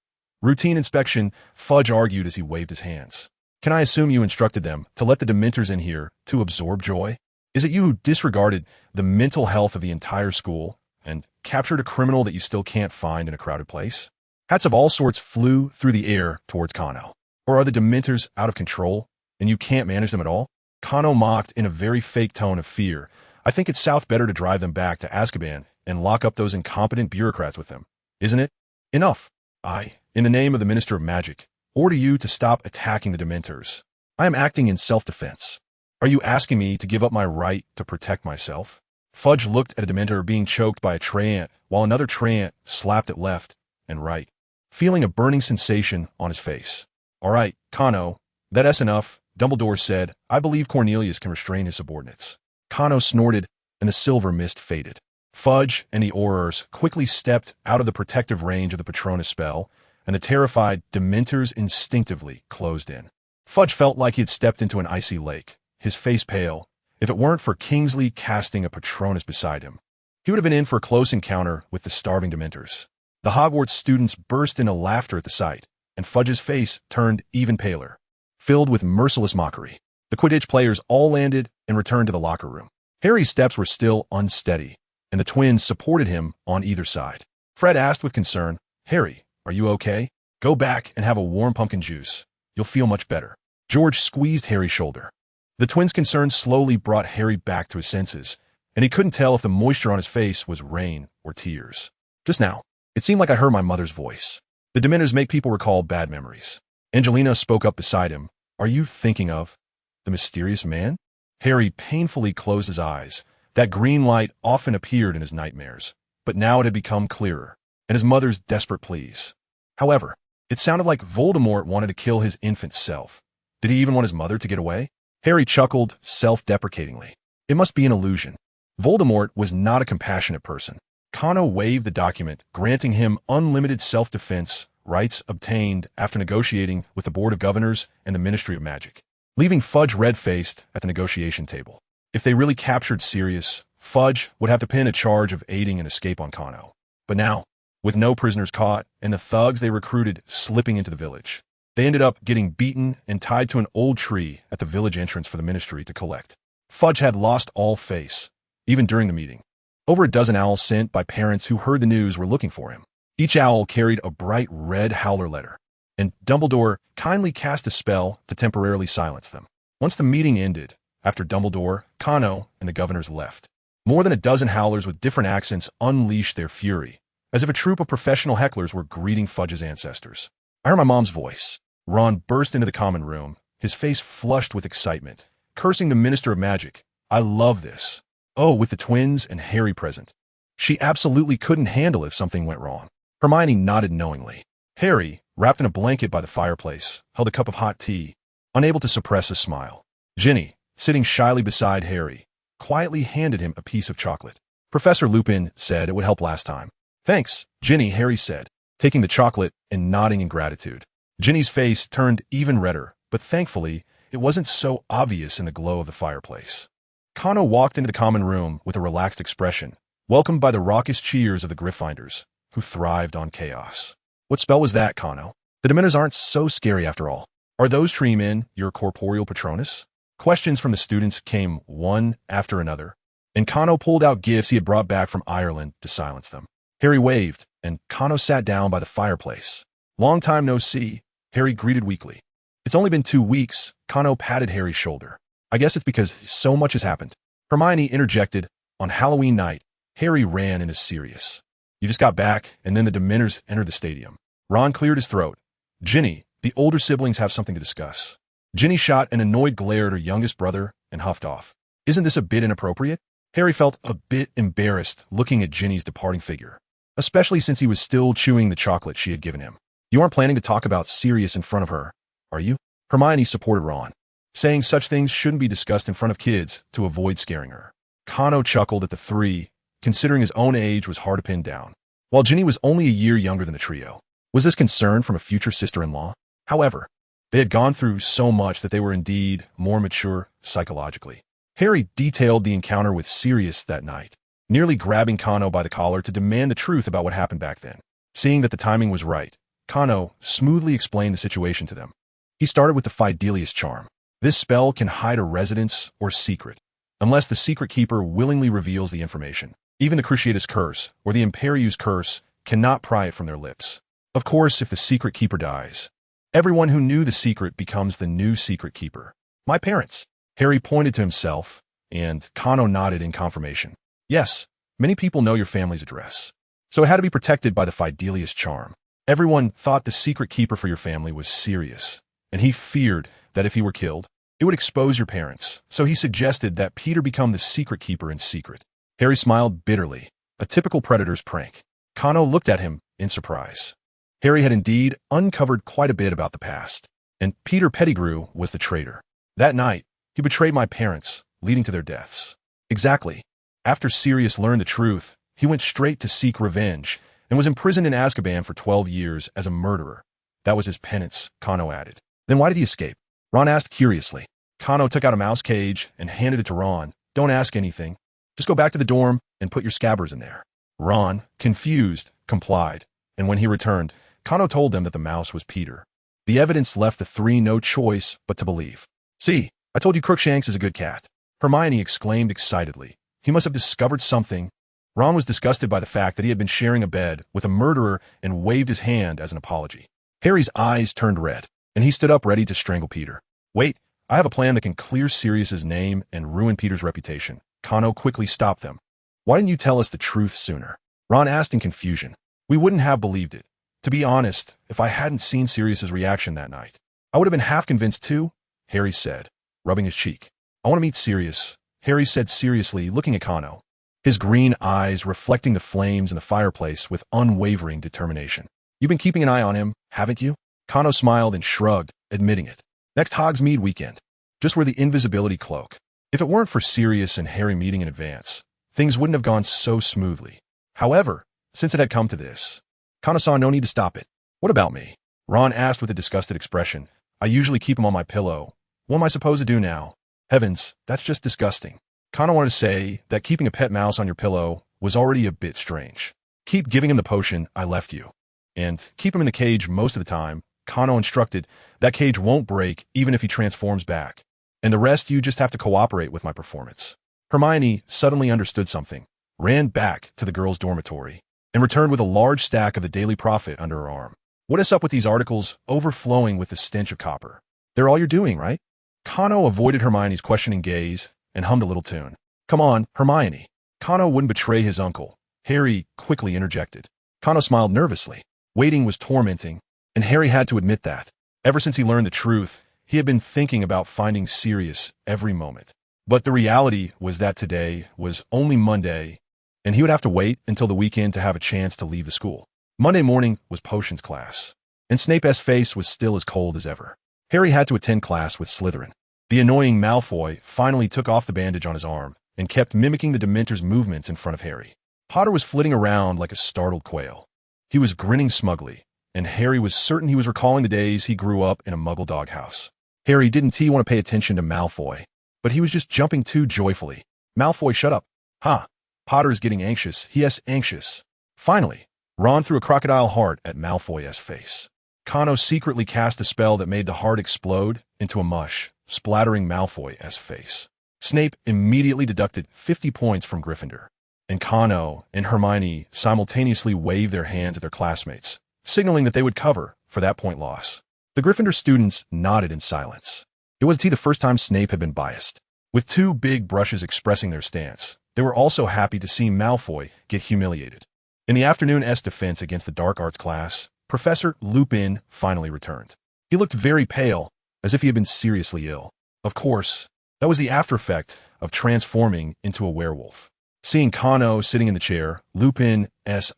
Routine inspection, Fudge argued as he waved his hands. Can I assume you instructed them to let the Dementors in here to absorb joy? Is it you who disregarded the mental health of the entire school and captured a criminal that you still can't find in a crowded place? Hats of all sorts flew through the air towards Kano. Or are the Dementors out of control and you can't manage them at all? Kano mocked in a very fake tone of fear. I think it's south better to drive them back to Azkaban and lock up those incompetent bureaucrats with them. Isn't it? Enough. I, in the name of the Minister of Magic, order you to stop attacking the Dementors. I am acting in self-defense. Are you asking me to give up my right to protect myself? Fudge looked at a Dementor being choked by a treant, while another treant slapped it left and right, feeling a burning sensation on his face. All right, Kano, that's enough, Dumbledore said. I believe Cornelius can restrain his subordinates. Kano snorted, and the silver mist faded. Fudge and the Aurors quickly stepped out of the protective range of the Patronus spell, and the terrified Dementors instinctively closed in. Fudge felt like he had stepped into an icy lake, his face pale. If it weren't for Kingsley casting a Patronus beside him, he would have been in for a close encounter with the starving Dementors. The Hogwarts students burst into laughter at the sight, and Fudge's face turned even paler, filled with merciless mockery. The Quidditch players all landed and returned to the locker room. Harry's steps were still unsteady, and the twins supported him on either side. Fred asked with concern, Harry, are you okay? Go back and have a warm pumpkin juice. You'll feel much better. George squeezed Harry's shoulder. The twins' concern slowly brought Harry back to his senses, and he couldn't tell if the moisture on his face was rain or tears. Just now, it seemed like I heard my mother's voice. The Dementors make people recall bad memories. Angelina spoke up beside him. Are you thinking of the mysterious man? Harry painfully closed his eyes. That green light often appeared in his nightmares, but now it had become clearer, and his mother's desperate pleas. However, it sounded like Voldemort wanted to kill his infant self. Did he even want his mother to get away? Harry chuckled self-deprecatingly. It must be an illusion. Voldemort was not a compassionate person. Kano waved the document, granting him unlimited self-defense rights obtained after negotiating with the Board of Governors and the Ministry of Magic, leaving Fudge red-faced at the negotiation table. If they really captured Sirius, Fudge would have to pin a charge of aiding an escape on Kano. But now, with no prisoners caught and the thugs they recruited slipping into the village, they ended up getting beaten and tied to an old tree at the village entrance for the ministry to collect. Fudge had lost all face, even during the meeting. Over a dozen owls sent by parents who heard the news were looking for him. Each owl carried a bright red howler letter, and Dumbledore kindly cast a spell to temporarily silence them. Once the meeting ended, after Dumbledore, Kano, and the governors left, more than a dozen howlers with different accents unleashed their fury, as if a troop of professional hecklers were greeting Fudge's ancestors. I heard my mom's voice. Ron burst into the common room, his face flushed with excitement, cursing the Minister of Magic. I love this. Oh, with the twins and Harry present. She absolutely couldn't handle if something went wrong. Hermione nodded knowingly. Harry, wrapped in a blanket by the fireplace, held a cup of hot tea, unable to suppress a smile. Ginny, sitting shyly beside Harry, quietly handed him a piece of chocolate. Professor Lupin said it would help last time. Thanks, Ginny, Harry said, taking the chocolate and nodding in gratitude. Ginny's face turned even redder, but thankfully, it wasn't so obvious in the glow of the fireplace. Kano walked into the common room with a relaxed expression, welcomed by the raucous cheers of the Gryffindors, who thrived on chaos. What spell was that, Kano? The Dementors aren't so scary after all. Are those tree men your corporeal Patronus? Questions from the students came one after another, and Cano pulled out gifts he had brought back from Ireland to silence them. Harry waved, and Cano sat down by the fireplace. "Long time no see," Harry greeted weakly. "It's only been 2 weeks," Cano patted Harry's shoulder. "I guess it's because so much has happened." Hermione interjected, "On Halloween night, Harry ran into Sirius. You just got back, and then the Dementors entered the stadium." Ron cleared his throat. "Ginny, the older siblings have something to discuss." Ginny shot an annoyed glare at her youngest brother and huffed off. "Isn't this a bit inappropriate?" Harry felt a bit embarrassed looking at Ginny's departing figure, especially since he was still chewing the chocolate she had given him. "You aren't planning to talk about Sirius in front of her, are you?" Hermione supported Ron, saying such things shouldn't be discussed in front of kids to avoid scaring her. Cano chuckled at the three, considering his own age was hard to pin down, while Ginny was only a year younger than the trio. Was this concern from a future sister-in-law? However, they had gone through so much that they were indeed more mature psychologically. Harry detailed the encounter with Sirius that night, nearly grabbing Cano by the collar to demand the truth about what happened back then. Seeing that the timing was right, Cano smoothly explained the situation to them. He started with the Fidelius charm. This spell can hide a residence or secret, unless the secret keeper willingly reveals the information. Even the Cruciatus curse, or the Imperius curse, cannot pry it from their lips. Of course, if the secret keeper dies, everyone who knew the secret becomes the new secret keeper. My parents. Harry pointed to himself, and Cano nodded in confirmation. Yes, many people know your family's address, so it had to be protected by the Fidelius charm. Everyone thought the secret keeper for your family was Sirius, and he feared that if he were killed, it would expose your parents, so he suggested that Peter become the secret keeper in secret. Harry smiled bitterly, a typical predator's prank. Cano looked at him in surprise. Harry had indeed uncovered quite a bit about the past, and Peter Pettigrew was the traitor. That night, he betrayed my parents, leading to their deaths. Exactly. After Sirius learned the truth, he went straight to seek revenge and was imprisoned in Azkaban for 12 years as a murderer. That was his penance, Cano added. Then why did he escape? Ron asked curiously. Cano took out a mouse cage and handed it to Ron. Don't ask anything. Just go back to the dorm and put your scabbers in there. Ron, confused, complied, and when he returned, Cano told them that the mouse was Peter. The evidence left the three no choice but to believe. "See, I told you Crookshanks is a good cat," Hermione exclaimed excitedly. "He must have discovered something." Ron was disgusted by the fact that he had been sharing a bed with a murderer and waved his hand as an apology. Harry's eyes turned red, and he stood up ready to strangle Peter. "Wait, I have a plan that can clear Sirius's name and ruin Peter's reputation." Cano quickly stopped them. "Why didn't you tell us the truth sooner?" Ron asked in confusion. "We wouldn't have believed it. To be honest, if I hadn't seen Sirius's reaction that night, I would have been half convinced too," Harry said, rubbing his cheek. "I want to meet Sirius," Harry said seriously, looking at Cano, his green eyes reflecting the flames in the fireplace with unwavering determination. "You've been keeping an eye on him, haven't you?" Cano smiled and shrugged, admitting it. "Next Hogsmeade weekend. Just wear the invisibility cloak." If it weren't for Sirius and Harry meeting in advance, things wouldn't have gone so smoothly. However, since it had come to this, Cano saw no need to stop it. "What about me?" Ron asked with a disgusted expression. "I usually keep him on my pillow. What am I supposed to do now?" "Heavens, that's just disgusting." Cano wanted to say that keeping a pet mouse on your pillow was already a bit strange. "Keep giving him the potion I left you. And keep him in the cage most of the time." Cano instructed. "That cage won't break even if he transforms back. And the rest you just have to cooperate with my performance." Hermione suddenly understood something, ran back to the girls' dormitory, and returned with a large stack of the Daily Prophet under her arm. "What is up with these articles overflowing with the stench of copper? They're all you're doing, right?" Cano avoided Hermione's questioning gaze and hummed a little tune. "Come on, Hermione." Cano wouldn't betray his uncle. Harry quickly interjected. Cano smiled nervously. Waiting was tormenting, and Harry had to admit that. Ever since he learned the truth, he had been thinking about finding Sirius every moment. But the reality was that today was only Monday, and he would have to wait until the weekend to have a chance to leave the school. Monday morning was potions class, and Snape's face was still as cold as ever. Harry had to attend class with Slytherin. The annoying Malfoy finally took off the bandage on his arm and kept mimicking the Dementor's movements in front of Harry. Potter was flitting around like a startled quail. He was grinning smugly, and Harry was certain he was recalling the days he grew up in a Muggle doghouse. Harry didn't want to pay attention to Malfoy, but he was just jumping too joyfully. "Malfoy, shut up." "Huh." Potter is getting anxious. Yes, anxious. Finally, Ron threw a crocodile heart at Malfoy's face. Cano secretly cast a spell that made the heart explode into a mush, splattering Malfoy's face. Snape immediately deducted 50 points from Gryffindor, and Cano and Hermione simultaneously waved their hands at their classmates, signaling that they would cover for that point loss. The Gryffindor students nodded in silence. It was the first time Snape had been biased. With two big brushes expressing their stance, they were also happy to see Malfoy get humiliated. In the afternoon's defense against the dark arts class, Professor Lupin finally returned. He looked very pale, as if he had been seriously ill. Of course, that was the after effect of transforming into a werewolf. Seeing Cano sitting in the chair, Lupin's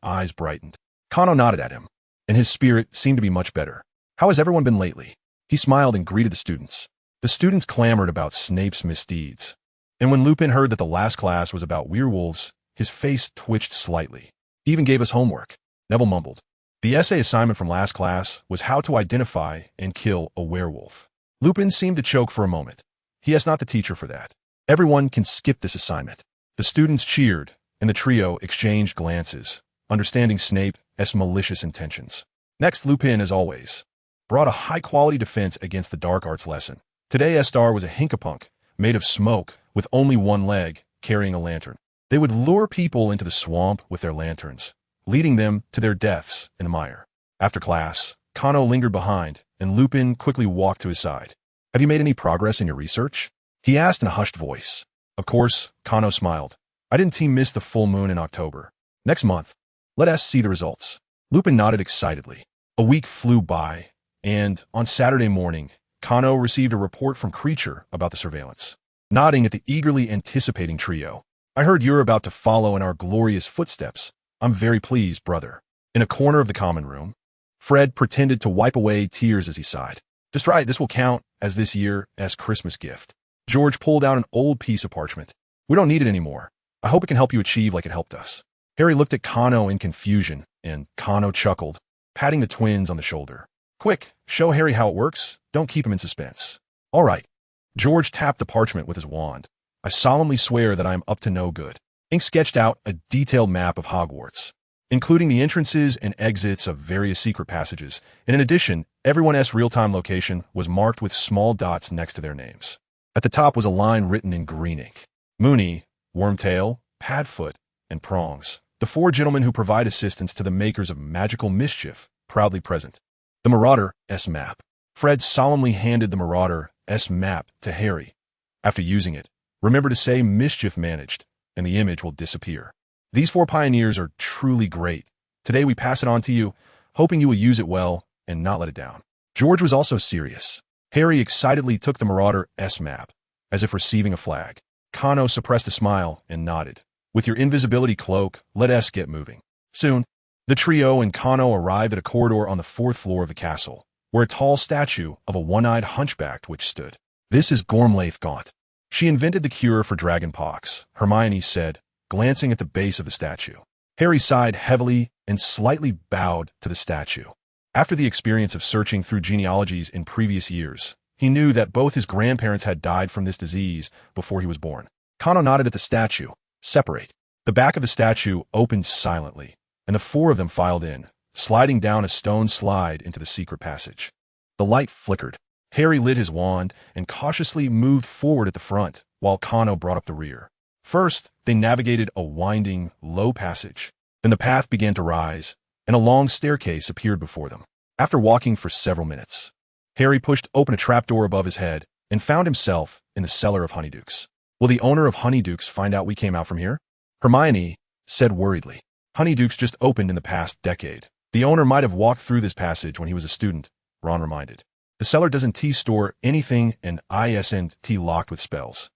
eyes brightened. Cano nodded at him, and his spirit seemed to be much better. "How has everyone been lately?" He smiled and greeted the students. The students clamored about Snape's misdeeds. And when Lupin heard that the last class was about werewolves, his face twitched slightly. "He even gave us homework," Neville mumbled. The essay assignment from last class was how to identify and kill a werewolf. Lupin seemed to choke for a moment. He is not the teacher for that. Everyone can skip this assignment. The students cheered, and the trio exchanged glances, understanding Snape's malicious intentions. Next, Lupin, as always, brought a high-quality defense against the dark arts lesson. Today's star was a hinkapunk, made of smoke, with only one leg, carrying a lantern. They would lure people into the swamp with their lanterns, leading them to their deaths in the mire. After class, Cano lingered behind, and Lupin quickly walked to his side. "Have you made any progress in your research?" he asked in a hushed voice. Of course, Cano smiled. "I didn't miss the full moon in October. Next month, let us see the results." Lupin nodded excitedly. A week flew by, and on Saturday morning, Cano received a report from Creature about the surveillance. Nodding at the eagerly anticipating trio, "I heard you're about to follow in our glorious footsteps. I'm very pleased, brother." In a corner of the common room, Fred pretended to wipe away tears as he sighed. "Just right, this will count as this year's Christmas gift." George pulled out an old piece of parchment. "We don't need it anymore. I hope it can help you achieve like it helped us." Harry looked at Cano in confusion, and Cano chuckled, patting the twins on the shoulder. "Quick, show Harry how it works. Don't keep him in suspense." "All right." George tapped the parchment with his wand. "I solemnly swear that I am up to no good." Ink sketched out a detailed map of Hogwarts, including the entrances and exits of various secret passages, and in addition, everyone's real-time location was marked with small dots next to their names. At the top was a line written in green ink. Moony, Wormtail, Padfoot, and Prongs, the four gentlemen who provide assistance to the makers of magical mischief, proudly present. The Marauder's map. Fred solemnly handed the Marauder's map to Harry. "After using it, remember to say mischief managed, and the image will disappear. These four pioneers are truly great. Today we pass it on to you, hoping you will use it well and not let it down." George was also serious. Harry excitedly took the Marauder's map, as if receiving a flag. Cano suppressed a smile and nodded. "With your invisibility cloak, let us get moving." Soon, the trio and Cano arrived at a corridor on the 4th floor of the castle, where a tall statue of a one-eyed hunchback which stood. "This is Gormlaith Gaunt. She invented the cure for dragonpox," Hermione said, glancing at the base of the statue. Harry sighed heavily and slightly bowed to the statue. After the experience of searching through genealogies in previous years, he knew that both his grandparents had died from this disease before he was born. Cano nodded at the statue. "Separate." The back of the statue opened silently, and the four of them filed in, sliding down a stone slide into the secret passage. The light flickered. Harry lit his wand and cautiously moved forward at the front, while Cano brought up the rear. First, they navigated a winding, low passage. Then the path began to rise, and a long staircase appeared before them. After walking for several minutes, Harry pushed open a trapdoor above his head and found himself in the cellar of Honeydukes. "Will the owner of Honeydukes find out we came out from here?" Hermione said worriedly. "Honeydukes just opened in the past decade. The owner might have walked through this passage when he was a student," Ron reminded. "The cellar doesn't store anything and isn't locked with spells.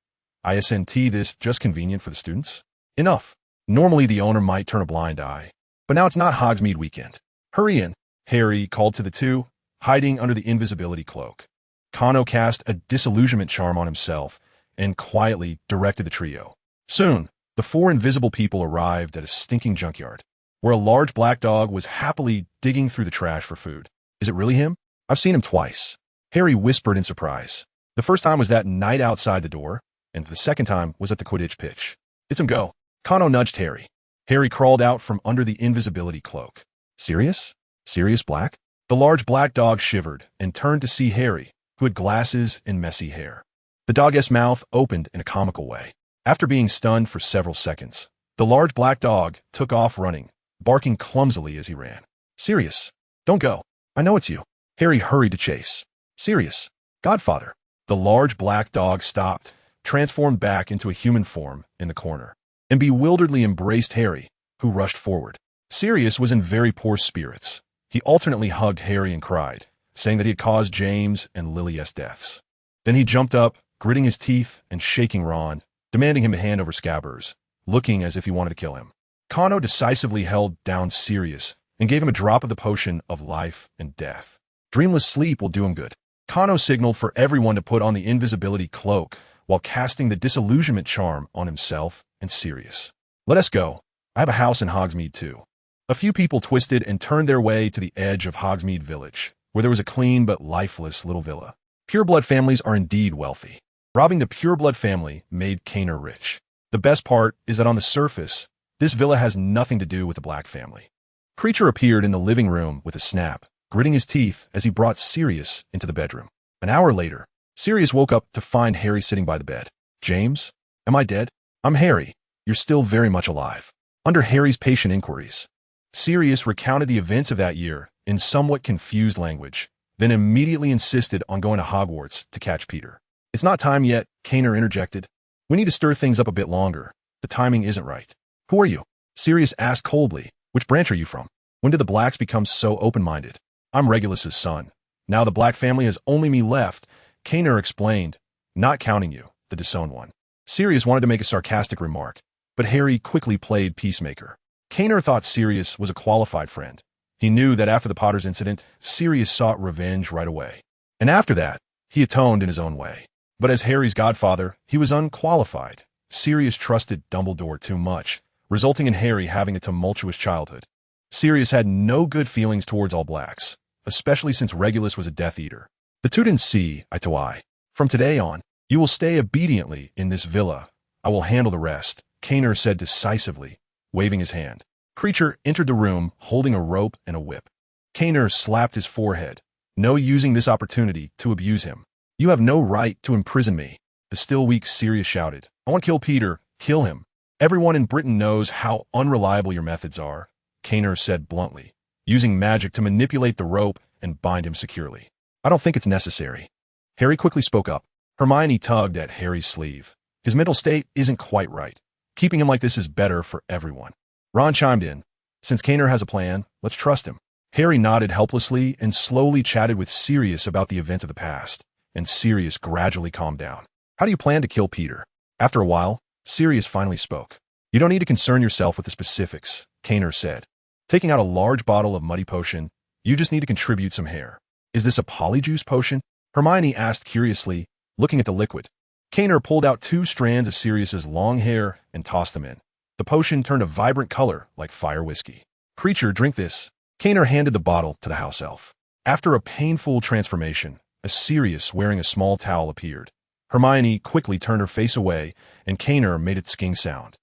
Isn't this just convenient for the students?" "Enough. Normally the owner might turn a blind eye, but now it's not Hogsmeade weekend. Hurry in," Harry called to the two, hiding under the invisibility cloak. Cano cast a disillusionment charm on himself and quietly directed the trio. Soon, the four invisible people arrived at a stinking junkyard, where a large black dog was happily digging through the trash for food. "Is it really him? I've seen him twice," Harry whispered in surprise. The first time was that night outside the door, and the second time was at the Quidditch pitch. "It's him, go." Cano nudged Harry. Harry crawled out from under the invisibility cloak. "Sirius? Sirius Black?" The large black dog shivered and turned to see Harry, who had glasses and messy hair. The dog's mouth opened in a comical way. After being stunned for several seconds, the large black dog took off running, barking clumsily as he ran. Sirius, don't go. I know it's you. Harry hurried to chase. Sirius, Godfather. The large black dog stopped, transformed back into a human form in the corner, and bewilderedly embraced Harry, who rushed forward. Sirius was in very poor spirits. He alternately hugged Harry and cried, saying that he had caused James and Lily's deaths. Then he jumped up, gritting his teeth and shaking Ron, demanding him to hand over Scabbers, looking as if he wanted to kill him. Kano decisively held down Sirius and gave him a drop of the potion of life and death. Dreamless sleep will do him good. Kano signaled for everyone to put on the invisibility cloak while casting the disillusionment charm on himself and Sirius. Let us go. I have a house in Hogsmeade too. A few people twisted and turned their way to the edge of Hogsmeade Village, where there was a clean but lifeless little villa. Pureblood families are indeed wealthy. Robbing the Pureblood family made Canor rich. The best part is that on the surface, this villa has nothing to do with the Black family. Creature appeared in the living room with a snap, gritting his teeth as he brought Sirius into the bedroom. An hour later, Sirius woke up to find Harry sitting by the bed. James, am I dead? I'm Harry. You're still very much alive. Under Harry's patient inquiries, Sirius recounted the events of that year in somewhat confused language, then immediately insisted on going to Hogwarts to catch Peter. It's not time yet, Canor interjected. We need to stir things up a bit longer. The timing isn't right. Who are you? Sirius asked coldly. Which branch are you from? When did the Blacks become so open-minded? I'm Regulus's son. Now the Black family has only me left, Canor explained, not counting you, the disowned one. Sirius wanted to make a sarcastic remark, but Harry quickly played peacemaker. Canor thought Sirius was a qualified friend. He knew that after the Potters incident, Sirius sought revenge right away. And after that, he atoned in his own way. But as Harry's godfather, he was unqualified. Sirius trusted Dumbledore too much, resulting in Harry having a tumultuous childhood. Sirius had no good feelings towards all Blacks, especially since Regulus was a Death Eater. The two didn't see eye to eye. From today on, you will stay obediently in this villa. I will handle the rest, Canor said decisively, waving his hand. Creature entered the room holding a rope and a whip. Canor slapped his forehead, no using this opportunity to abuse him. You have no right to imprison me, the still weak Sirius shouted. I want to kill Peter, kill him. Everyone in Britain knows how unreliable your methods are, Canor said bluntly, using magic to manipulate the rope and bind him securely. I don't think it's necessary. Harry quickly spoke up. Hermione tugged at Harry's sleeve. His mental state isn't quite right. Keeping him like this is better for everyone. Ron chimed in. Since Canor has a plan, let's trust him. Harry nodded helplessly and slowly chatted with Sirius about the events of the past, and Sirius gradually calmed down. How do you plan to kill Peter? After a while, Sirius finally spoke. You don't need to concern yourself with the specifics, Canor said. Taking out a large bottle of muddy potion, you just need to contribute some hair. Is this a polyjuice potion? Hermione asked curiously, looking at the liquid. Canor pulled out 2 strands of Sirius's long hair and tossed them in. The potion turned a vibrant color like fire whiskey. Creature, drink this. Canor handed the bottle to the house elf. After a painful transformation, a Sirius wearing a small towel appeared. Hermione quickly turned her face away, and Canor made its sking sound.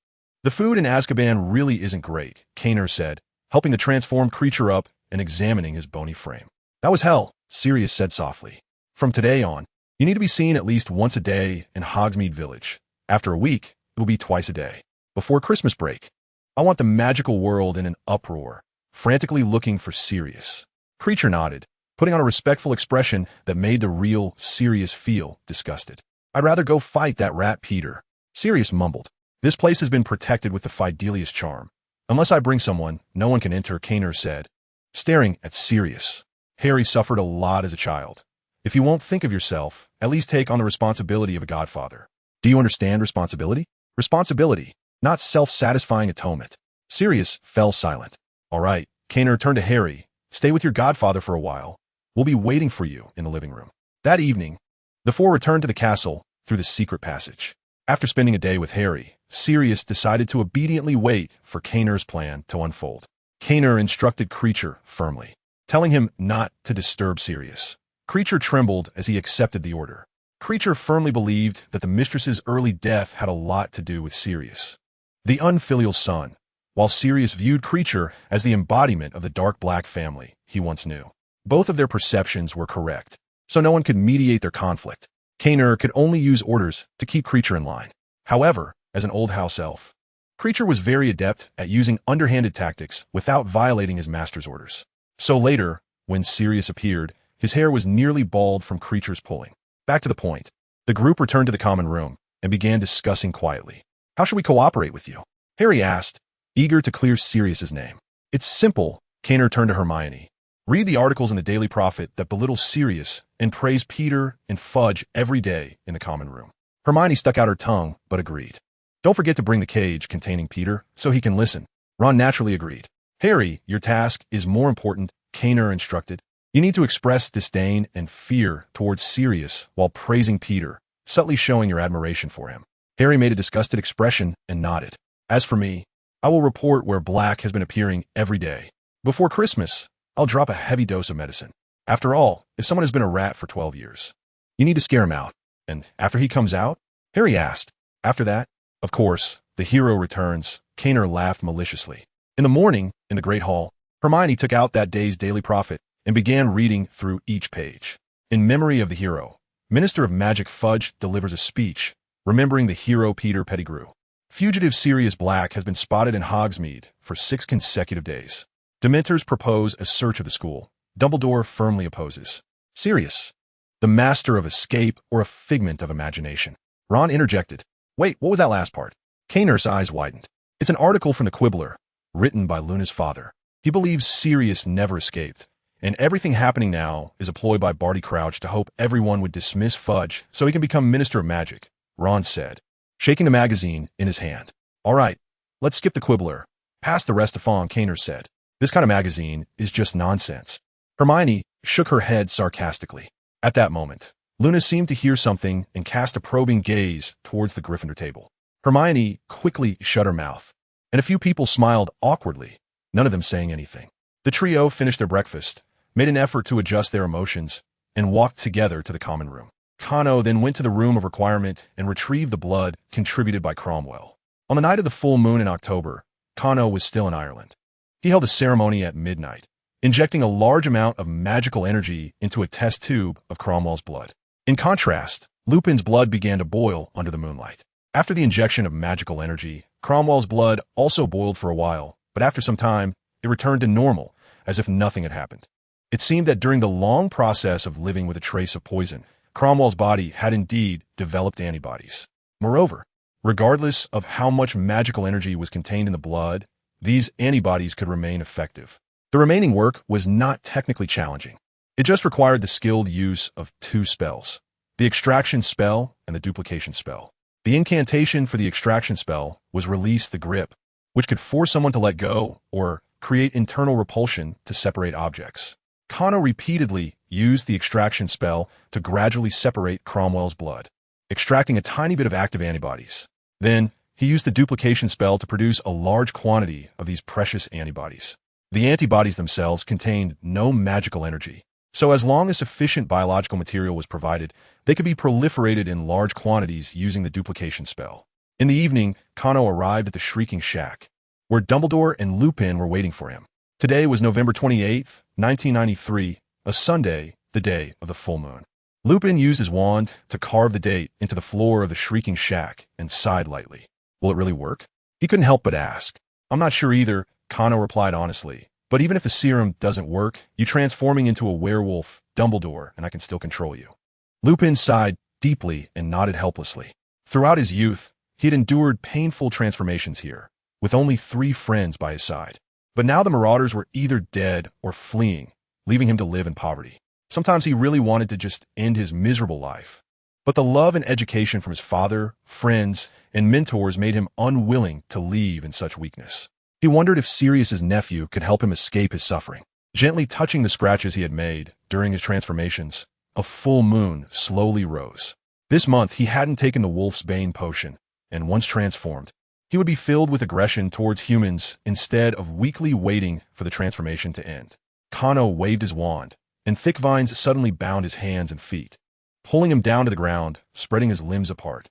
The food in Azkaban really isn't great, Canor said, helping the transformed creature up and examining his bony frame. That was hell, Sirius said softly. From today on, you need to be seen at least once a day in Hogsmeade Village. After a week, it will be twice a day. Before Christmas break, I want the magical world in an uproar, frantically looking for Sirius. Creature nodded, putting on a respectful expression that made the real Sirius feel disgusted. I'd rather go fight that rat Peter. Sirius mumbled. This place has been protected with the Fidelius charm. Unless I bring someone, no one can enter, Canor said, staring at Sirius. Harry suffered a lot as a child. If you won't think of yourself, at least take on the responsibility of a godfather. Do you understand responsibility? Responsibility, not self-satisfying atonement. Sirius fell silent. All right, Canor turned to Harry. Stay with your godfather for a while. We'll be waiting for you in the living room. That evening, the 4 returned to the castle through the secret passage. After spending a day with Harry, Sirius decided to obediently wait for Canor's plan to unfold. Canor instructed Creature firmly, telling him not to disturb Sirius. Creature trembled as he accepted the order. Creature firmly believed that the mistress's early death had a lot to do with Sirius, the unfilial son, while Sirius viewed Creature as the embodiment of the dark Black family he once knew. Both of their perceptions were correct, so no one could mediate their conflict. Canor could only use orders to keep Creature in line. However, as an old house elf, Creature was very adept at using underhanded tactics without violating his master's orders. So later, when Sirius appeared, his hair was nearly bald from Creature's pulling. Back to the point. The group returned to the common room and began discussing quietly. How should we cooperate with you? Harry asked, eager to clear Sirius's name. It's simple, Canor turned to Hermione. Read the articles in the Daily Prophet that belittle Sirius and praise Peter and Fudge every day in the common room. Hermione stuck out her tongue, but agreed. Don't forget to bring the cage containing Peter so he can listen. Ron naturally agreed. Harry, your task is more important, Canor instructed. You need to express disdain and fear towards Sirius while praising Peter, subtly showing your admiration for him. Harry made a disgusted expression and nodded. As for me, I will report where Black has been appearing every day. Before Christmas, I'll drop a heavy dose of medicine. After all, if someone has been a rat for 12 years, you need to scare him out. And after he comes out? Harry asked. After that? Of course, the hero returns, Canor laughed maliciously. In the morning, in the Great Hall, Hermione took out that day's Daily Prophet and began reading through each page. In memory of the hero, Minister of Magic Fudge delivers a speech, remembering the hero Peter Pettigrew. Fugitive Sirius Black has been spotted in Hogsmeade for 6 consecutive days. Dementors propose a search of the school. Dumbledore firmly opposes. Sirius, the master of escape or a figment of imagination. Ron interjected. Wait, what was that last part? Canor's eyes widened. It's an article from the Quibbler, written by Luna's father. He believes Sirius never escaped, and everything happening now is a ploy by Barty Crouch to hope everyone would dismiss Fudge so he can become Minister of Magic, Ron said, shaking the magazine in his hand. All right, let's skip the Quibbler. Pass the rest to Fawn, Canor said. This kind of magazine is just nonsense. Hermione shook her head sarcastically. At that moment, Luna seemed to hear something and cast a probing gaze towards the Gryffindor table. Hermione quickly shut her mouth, and a few people smiled awkwardly, none of them saying anything. The trio finished their breakfast, made an effort to adjust their emotions, and walked together to the common room. Cano then went to the room of requirement and retrieved the blood contributed by Cromwell. On the night of the full moon in October, Cano was still in Ireland. He held a ceremony at midnight, injecting a large amount of magical energy into a test tube of Cromwell's blood. In contrast, Lupin's blood began to boil under the moonlight. After the injection of magical energy, Cromwell's blood also boiled for a while, but after some time, it returned to normal, as if nothing had happened. It seemed that during the long process of living with a trace of poison, Cromwell's body had indeed developed antibodies. Moreover, regardless of how much magical energy was contained in the blood, these antibodies could remain effective. The remaining work was not technically challenging. It just required the skilled use of 2 spells, the extraction spell and the duplication spell. The incantation for the extraction spell was Release the Grip, which could force someone to let go or create internal repulsion to separate objects. Cano repeatedly used the extraction spell to gradually separate Cromwell's blood, extracting a tiny bit of active antibodies. Then, he used the duplication spell to produce a large quantity of these precious antibodies. The antibodies themselves contained no magical energy, so as long as sufficient biological material was provided, they could be proliferated in large quantities using the duplication spell. In the evening, Cano arrived at the Shrieking Shack, where Dumbledore and Lupin were waiting for him. Today was November 28th, 1993, a Sunday, the day of the full moon. Lupin used his wand to carve the date into the floor of the Shrieking Shack and sighed lightly. Will it really work? He couldn't help but ask. I'm not sure either, Cano replied honestly. But even if the serum doesn't work, you transforming into a werewolf, Dumbledore, and I can still control you. Lupin sighed deeply and nodded helplessly. Throughout his youth, he had endured painful transformations here, with only 3 friends by his side. But now the Marauders were either dead or fleeing, leaving him to live in poverty. Sometimes he really wanted to just end his miserable life. But the love and education from his father, friends, and mentors made him unwilling to leave in such weakness. He wondered if Sirius's nephew could help him escape his suffering. Gently touching the scratches he had made during his transformations, a full moon slowly rose. This month he hadn't taken the Wolf's Bane potion, and once transformed, he would be filled with aggression towards humans instead of weakly waiting for the transformation to end. Cano waved his wand, and thick vines suddenly bound his hands and feet, pulling him down to the ground, spreading his limbs apart.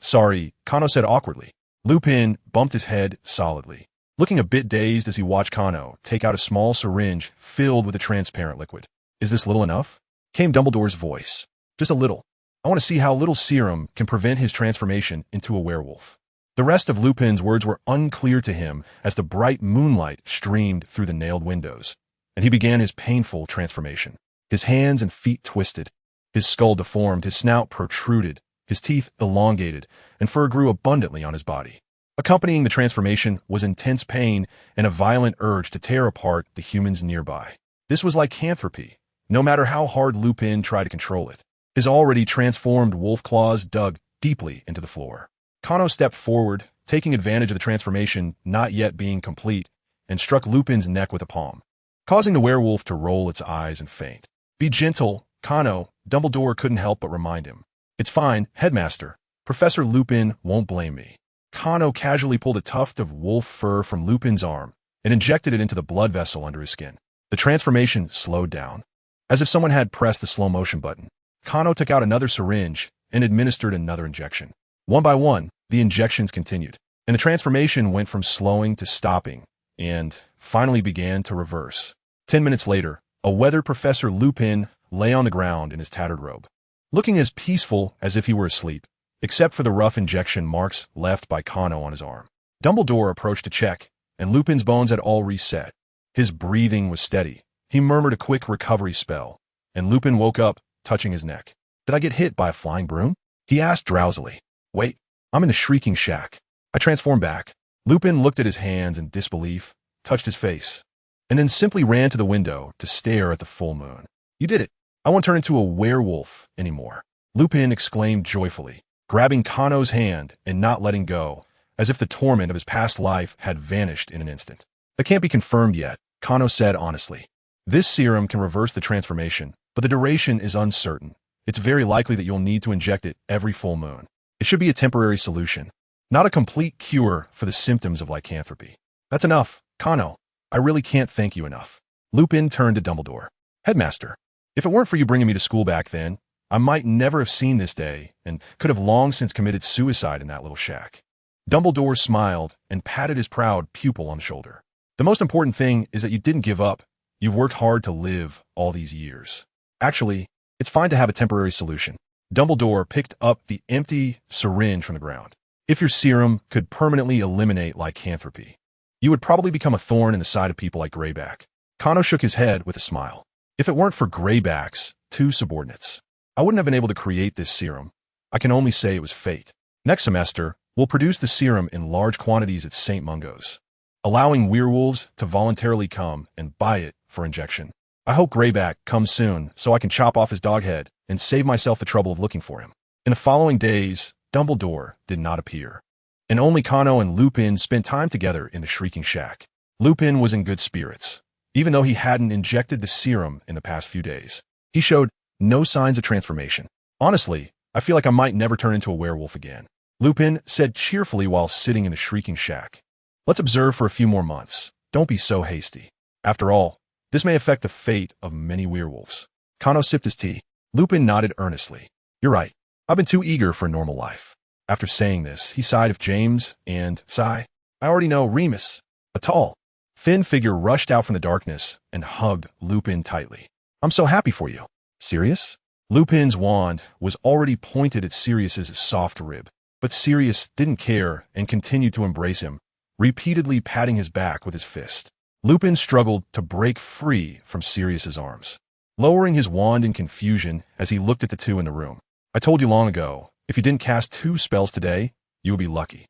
Sorry, Cano said awkwardly. Lupin bumped his head solidly, looking a bit dazed as he watched Cano take out a small syringe filled with a transparent liquid. Is this little enough? Came Dumbledore's voice. Just a little. I want to see how little serum can prevent his transformation into a werewolf. The rest of Lupin's words were unclear to him as the bright moonlight streamed through the nailed windows, and he began his painful transformation. His hands and feet twisted, his skull deformed, his snout protruded, his teeth elongated, and fur grew abundantly on his body. Accompanying the transformation was intense pain and a violent urge to tear apart the humans nearby. This was lycanthropy, no matter how hard Lupin tried to control it. His already transformed wolf claws dug deeply into the floor. Kano stepped forward, taking advantage of the transformation not yet being complete, and struck Lupin's neck with a palm, causing the werewolf to roll its eyes and faint. "Be gentle, Kano," Dumbledore couldn't help but remind him. "It's fine, Headmaster. Professor Lupin won't blame me." Kano casually pulled a tuft of wolf fur from Lupin's arm and injected it into the blood vessel under his skin. The transformation slowed down. As if someone had pressed the slow motion button, Kano took out another syringe and administered another injection. One by one, the injections continued, and the transformation went from slowing to stopping and finally began to reverse. 10 minutes later, a weathered Professor Lupin lay on the ground in his tattered robe, looking as peaceful as if he were asleep, except for the rough injection marks left by Kano on his arm. Dumbledore approached to check, and Lupin's bones had all reset. His breathing was steady. He murmured a quick recovery spell, and Lupin woke up, touching his neck. "Did I get hit by a flying broom?" he asked drowsily. "Wait, I'm in the Shrieking Shack." I transformed back. Lupin looked at his hands in disbelief, touched his face, and then simply ran to the window to stare at the full moon. "You did it. I won't turn into a werewolf anymore," Lupin exclaimed joyfully, grabbing Kano's hand and not letting go, as if the torment of his past life had vanished in an instant. "That can't be confirmed yet," Kano said honestly. "This serum can reverse the transformation, but the duration is uncertain. It's very likely that you'll need to inject it every full moon. It should be a temporary solution, not a complete cure for the symptoms of lycanthropy." "That's enough, Kano. I really can't thank you enough." Lupin turned to Dumbledore. "Headmaster, if it weren't for you bringing me to school back then, I might never have seen this day and could have long since committed suicide in that little shack." Dumbledore smiled and patted his proud pupil on the shoulder. "The most important thing is that you didn't give up. You've worked hard to live all these years. Actually, it's fine to have a temporary solution." Dumbledore picked up the empty syringe from the ground. "If your serum could permanently eliminate lycanthropy, you would probably become a thorn in the side of people like Greyback." Kano shook his head with a smile. "If it weren't for Greyback's two subordinates, I wouldn't have been able to create this serum. I can only say it was fate. Next semester, we'll produce the serum in large quantities at St. Mungo's, allowing werewolves to voluntarily come and buy it for injection. I hope Greyback comes soon so I can chop off his dog head and save myself the trouble of looking for him." In the following days, Dumbledore did not appear, and only Kano and Lupin spent time together in the Shrieking Shack. Lupin was in good spirits, even though he hadn't injected the serum in the past few days. He showed no signs of transformation. "Honestly, I feel like I might never turn into a werewolf again," Lupin said cheerfully while sitting in the Shrieking Shack. "Let's observe for a few more months. Don't be so hasty. After all, this may affect the fate of many werewolves." Kano sipped his tea. Lupin nodded earnestly. "You're right. I've been too eager for a normal life." After saying this, he sighed of James and sigh. "I already know Remus." A tall, thin figure rushed out from the darkness and hugged Lupin tightly. "I'm so happy for you." "Sirius?" Lupin's wand was already pointed at Sirius's soft rib, but Sirius didn't care and continued to embrace him, repeatedly patting his back with his fist. Lupin struggled to break free from Sirius's arms, lowering his wand in confusion as he looked at the two in the room. "I told you long ago, if you didn't cast 2 spells today, you would be lucky."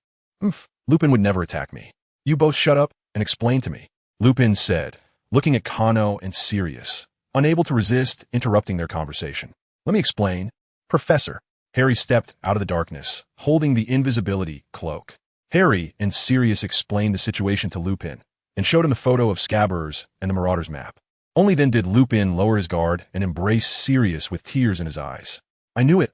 Lupin would never attack me. "You both shut up and explain to me," Lupin said, looking at Kano and Sirius, unable to resist interrupting their conversation. "Let me explain." "Professor." Harry stepped out of the darkness, holding the invisibility cloak. Harry and Sirius explained the situation to Lupin and showed him the photo of Scabbers and the Marauders map. Only then did Lupin lower his guard and embrace Sirius with tears in his eyes. I knew it.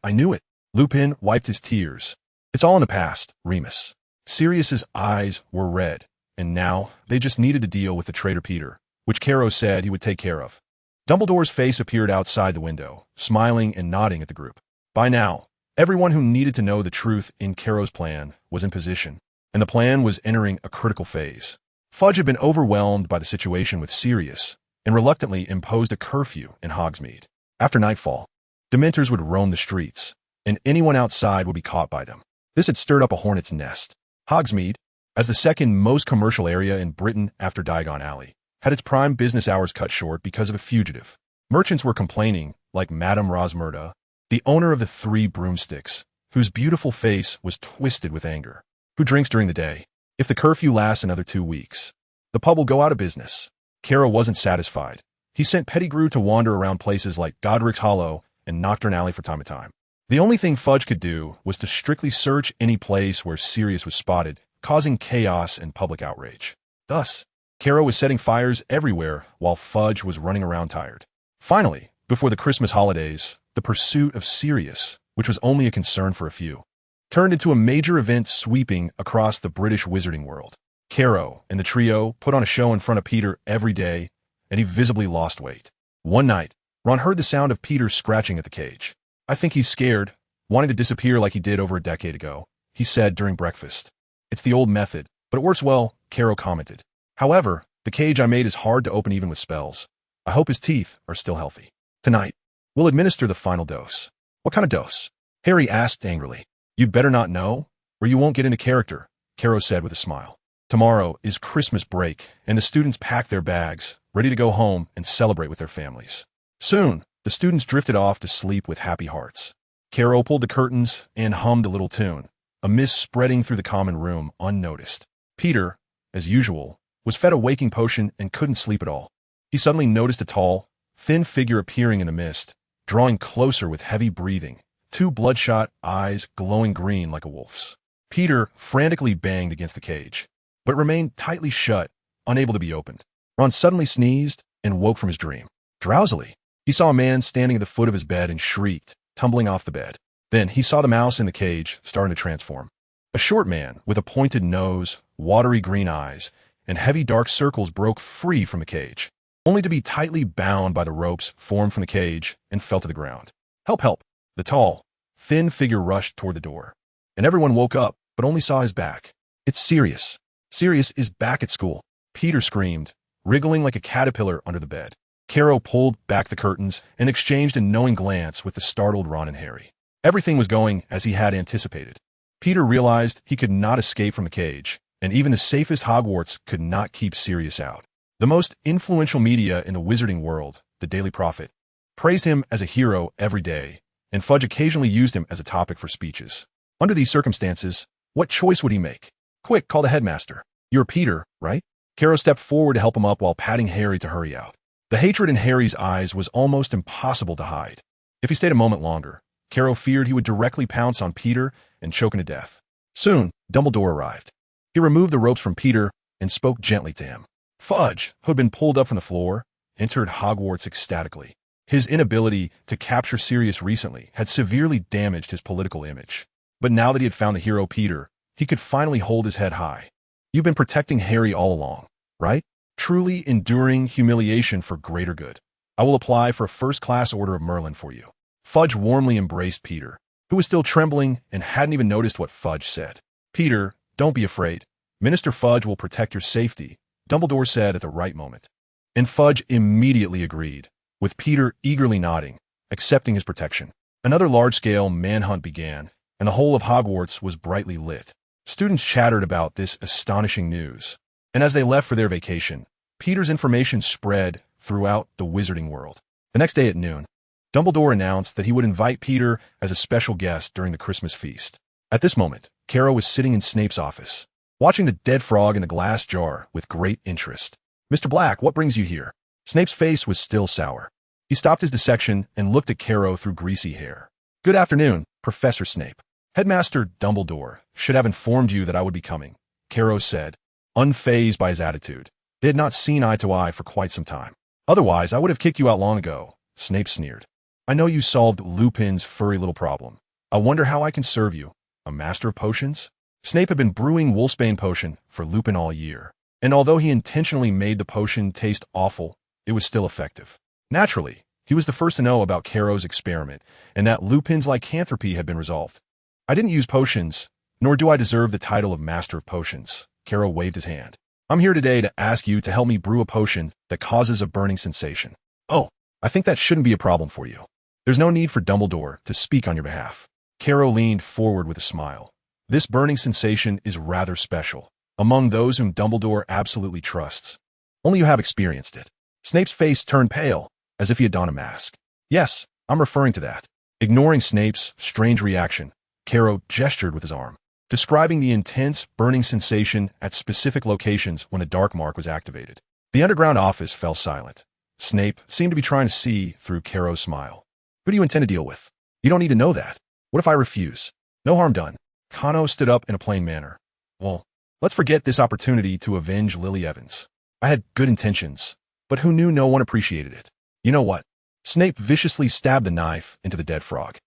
Lupin wiped his tears. "It's all in the past, Remus." Sirius's eyes were red, and now they just needed to deal with the traitor Peter, which Caro said he would take care of. Dumbledore's face appeared outside the window, smiling and nodding at the group. By now, everyone who needed to know the truth in Caro's plan was in position, and the plan was entering a critical phase. Fudge had been overwhelmed by the situation with Sirius and reluctantly imposed a curfew in Hogsmeade. After nightfall, Dementors would roam the streets, and anyone outside would be caught by them. This had stirred up a hornet's nest. Hogsmeade, as the second most commercial area in Britain after Diagon Alley, had its prime business hours cut short because of a fugitive. Merchants were complaining, like Madame Rosmerta, the owner of the 3 broomsticks, whose beautiful face was twisted with anger. Who drinks during the day? If the curfew lasts another 2 weeks, the pub will go out of business. Caro wasn't satisfied. He sent Pettigrew to wander around places like Godric's Hollow and Knockturn Alley from time to time. The only thing Fudge could do was to strictly search any place where Sirius was spotted, causing chaos and public outrage. Thus, Caro was setting fires everywhere while Fudge was running around tired. Finally, before the Christmas holidays, the pursuit of Sirius, which was only a concern for a few, turned into a major event sweeping across the British wizarding world. Caro and the trio put on a show in front of Peter every day, and he visibly lost weight. One night, Ron heard the sound of Peter scratching at the cage. "I think he's scared, wanting to disappear like he did over a decade ago," he said during breakfast. "It's the old method, but it works well," Caro commented. "However, the cage I made is hard to open even with spells. I hope his teeth are still healthy. Tonight, we'll administer the final dose." "What kind of dose?" Harry asked angrily. "You'd better not know, or you won't get into character," Caro said with a smile. "Tomorrow is Christmas break, and the students pack their bags, ready to go home and celebrate with their families." Soon, the students drifted off to sleep with happy hearts. Caro pulled the curtains and hummed a little tune, a mist spreading through the common room unnoticed. Peter, as usual, was fed a waking potion and couldn't sleep at all. He suddenly noticed a tall, thin figure appearing in the mist, drawing closer with heavy breathing, 2 bloodshot eyes glowing green like a wolf's. Peter frantically banged against the cage, but remained tightly shut, unable to be opened. Ron suddenly sneezed and woke from his dream. Drowsily, he saw a man standing at the foot of his bed and shrieked, tumbling off the bed. Then he saw the mouse in the cage starting to transform. A short man with a pointed nose, watery green eyes, and heavy dark circles broke free from the cage, only to be tightly bound by the ropes formed from the cage and fell to the ground. "Help, help!" The tall, thin figure rushed toward the door, and everyone woke up but only saw his back. "It's Sirius. Sirius is back at school," Peter screamed, wriggling like a caterpillar under the bed. Caro pulled back the curtains and exchanged a knowing glance with the startled Ron and Harry. Everything was going as he had anticipated. Peter realized he could not escape from the cage, and even the safest Hogwarts could not keep Sirius out. The most influential media in the wizarding world, the Daily Prophet, praised him as a hero every day, and Fudge occasionally used him as a topic for speeches. Under these circumstances, what choice would he make? "Quick, call the headmaster. You're Peter, right?" Caro stepped forward to help him up while patting Harry to hurry out. The hatred in Harry's eyes was almost impossible to hide. If he stayed a moment longer, Caro feared he would directly pounce on Peter and choke him to death. Soon, Dumbledore arrived. He removed the ropes from Peter and spoke gently to him. Fudge, who had been pulled up from the floor, entered Hogwarts ecstatically. His inability to capture Sirius recently had severely damaged his political image. But now that he had found the hero Peter, he could finally hold his head high. "You've been protecting Harry all along, right? Truly enduring humiliation for greater good. I will apply for a first-class Order of Merlin for you." Fudge warmly embraced Peter, who was still trembling and hadn't even noticed what Fudge said. "Peter, don't be afraid. Minister Fudge will protect your safety," Dumbledore said at the right moment. And Fudge immediately agreed, with Peter eagerly nodding, accepting his protection. Another large-scale manhunt began, and the whole of Hogwarts was brightly lit. Students chattered about this astonishing news, and as they left for their vacation, Peter's information spread throughout the wizarding world. The next day at noon, Dumbledore announced that he would invite Peter as a special guest during the Christmas feast. At this moment, Caro was sitting in Snape's office, watching the dead frog in the glass jar with great interest. "Mr. Black, what brings you here?" Snape's face was still sour. He stopped his dissection and looked at Caro through greasy hair. "Good afternoon, Professor Snape. Headmaster Dumbledore should have informed you that I would be coming," Caro said, unfazed by his attitude. They had not seen eye to eye for quite some time. "Otherwise, I would have kicked you out long ago," Snape sneered. "I know you solved Lupin's furry little problem. I wonder how I can serve you. A master of potions?" Snape had been brewing Wolfsbane potion for Lupin all year, and although he intentionally made the potion taste awful, it was still effective. Naturally, he was the first to know about Caro's experiment, and that Lupin's lycanthropy had been resolved. "I didn't use potions, nor do I deserve the title of Master of Potions." Caro waved his hand. "I'm here today to ask you to help me brew a potion that causes a burning sensation." "Oh, I think that shouldn't be a problem for you. There's no need for Dumbledore to speak on your behalf. Caro leaned forward with a smile. This burning sensation is rather special, among those whom Dumbledore absolutely trusts. Only you have experienced it. Snape's face turned pale, as if he had donned a mask. Yes, I'm referring to that. Ignoring Snape's strange reaction, Caro gestured with his arm, describing the intense, burning sensation at specific locations when a dark mark was activated. The underground office fell silent. Snape seemed to be trying to see through Caro's smile. Who do you intend to deal with? You don't need to know that. What if I refuse? No harm done. Kano stood up in a plain manner. Well, let's forget this opportunity to avenge Lily Evans. I had good intentions, but who knew no one appreciated it? You know what? Snape viciously stabbed the knife into the dead frog.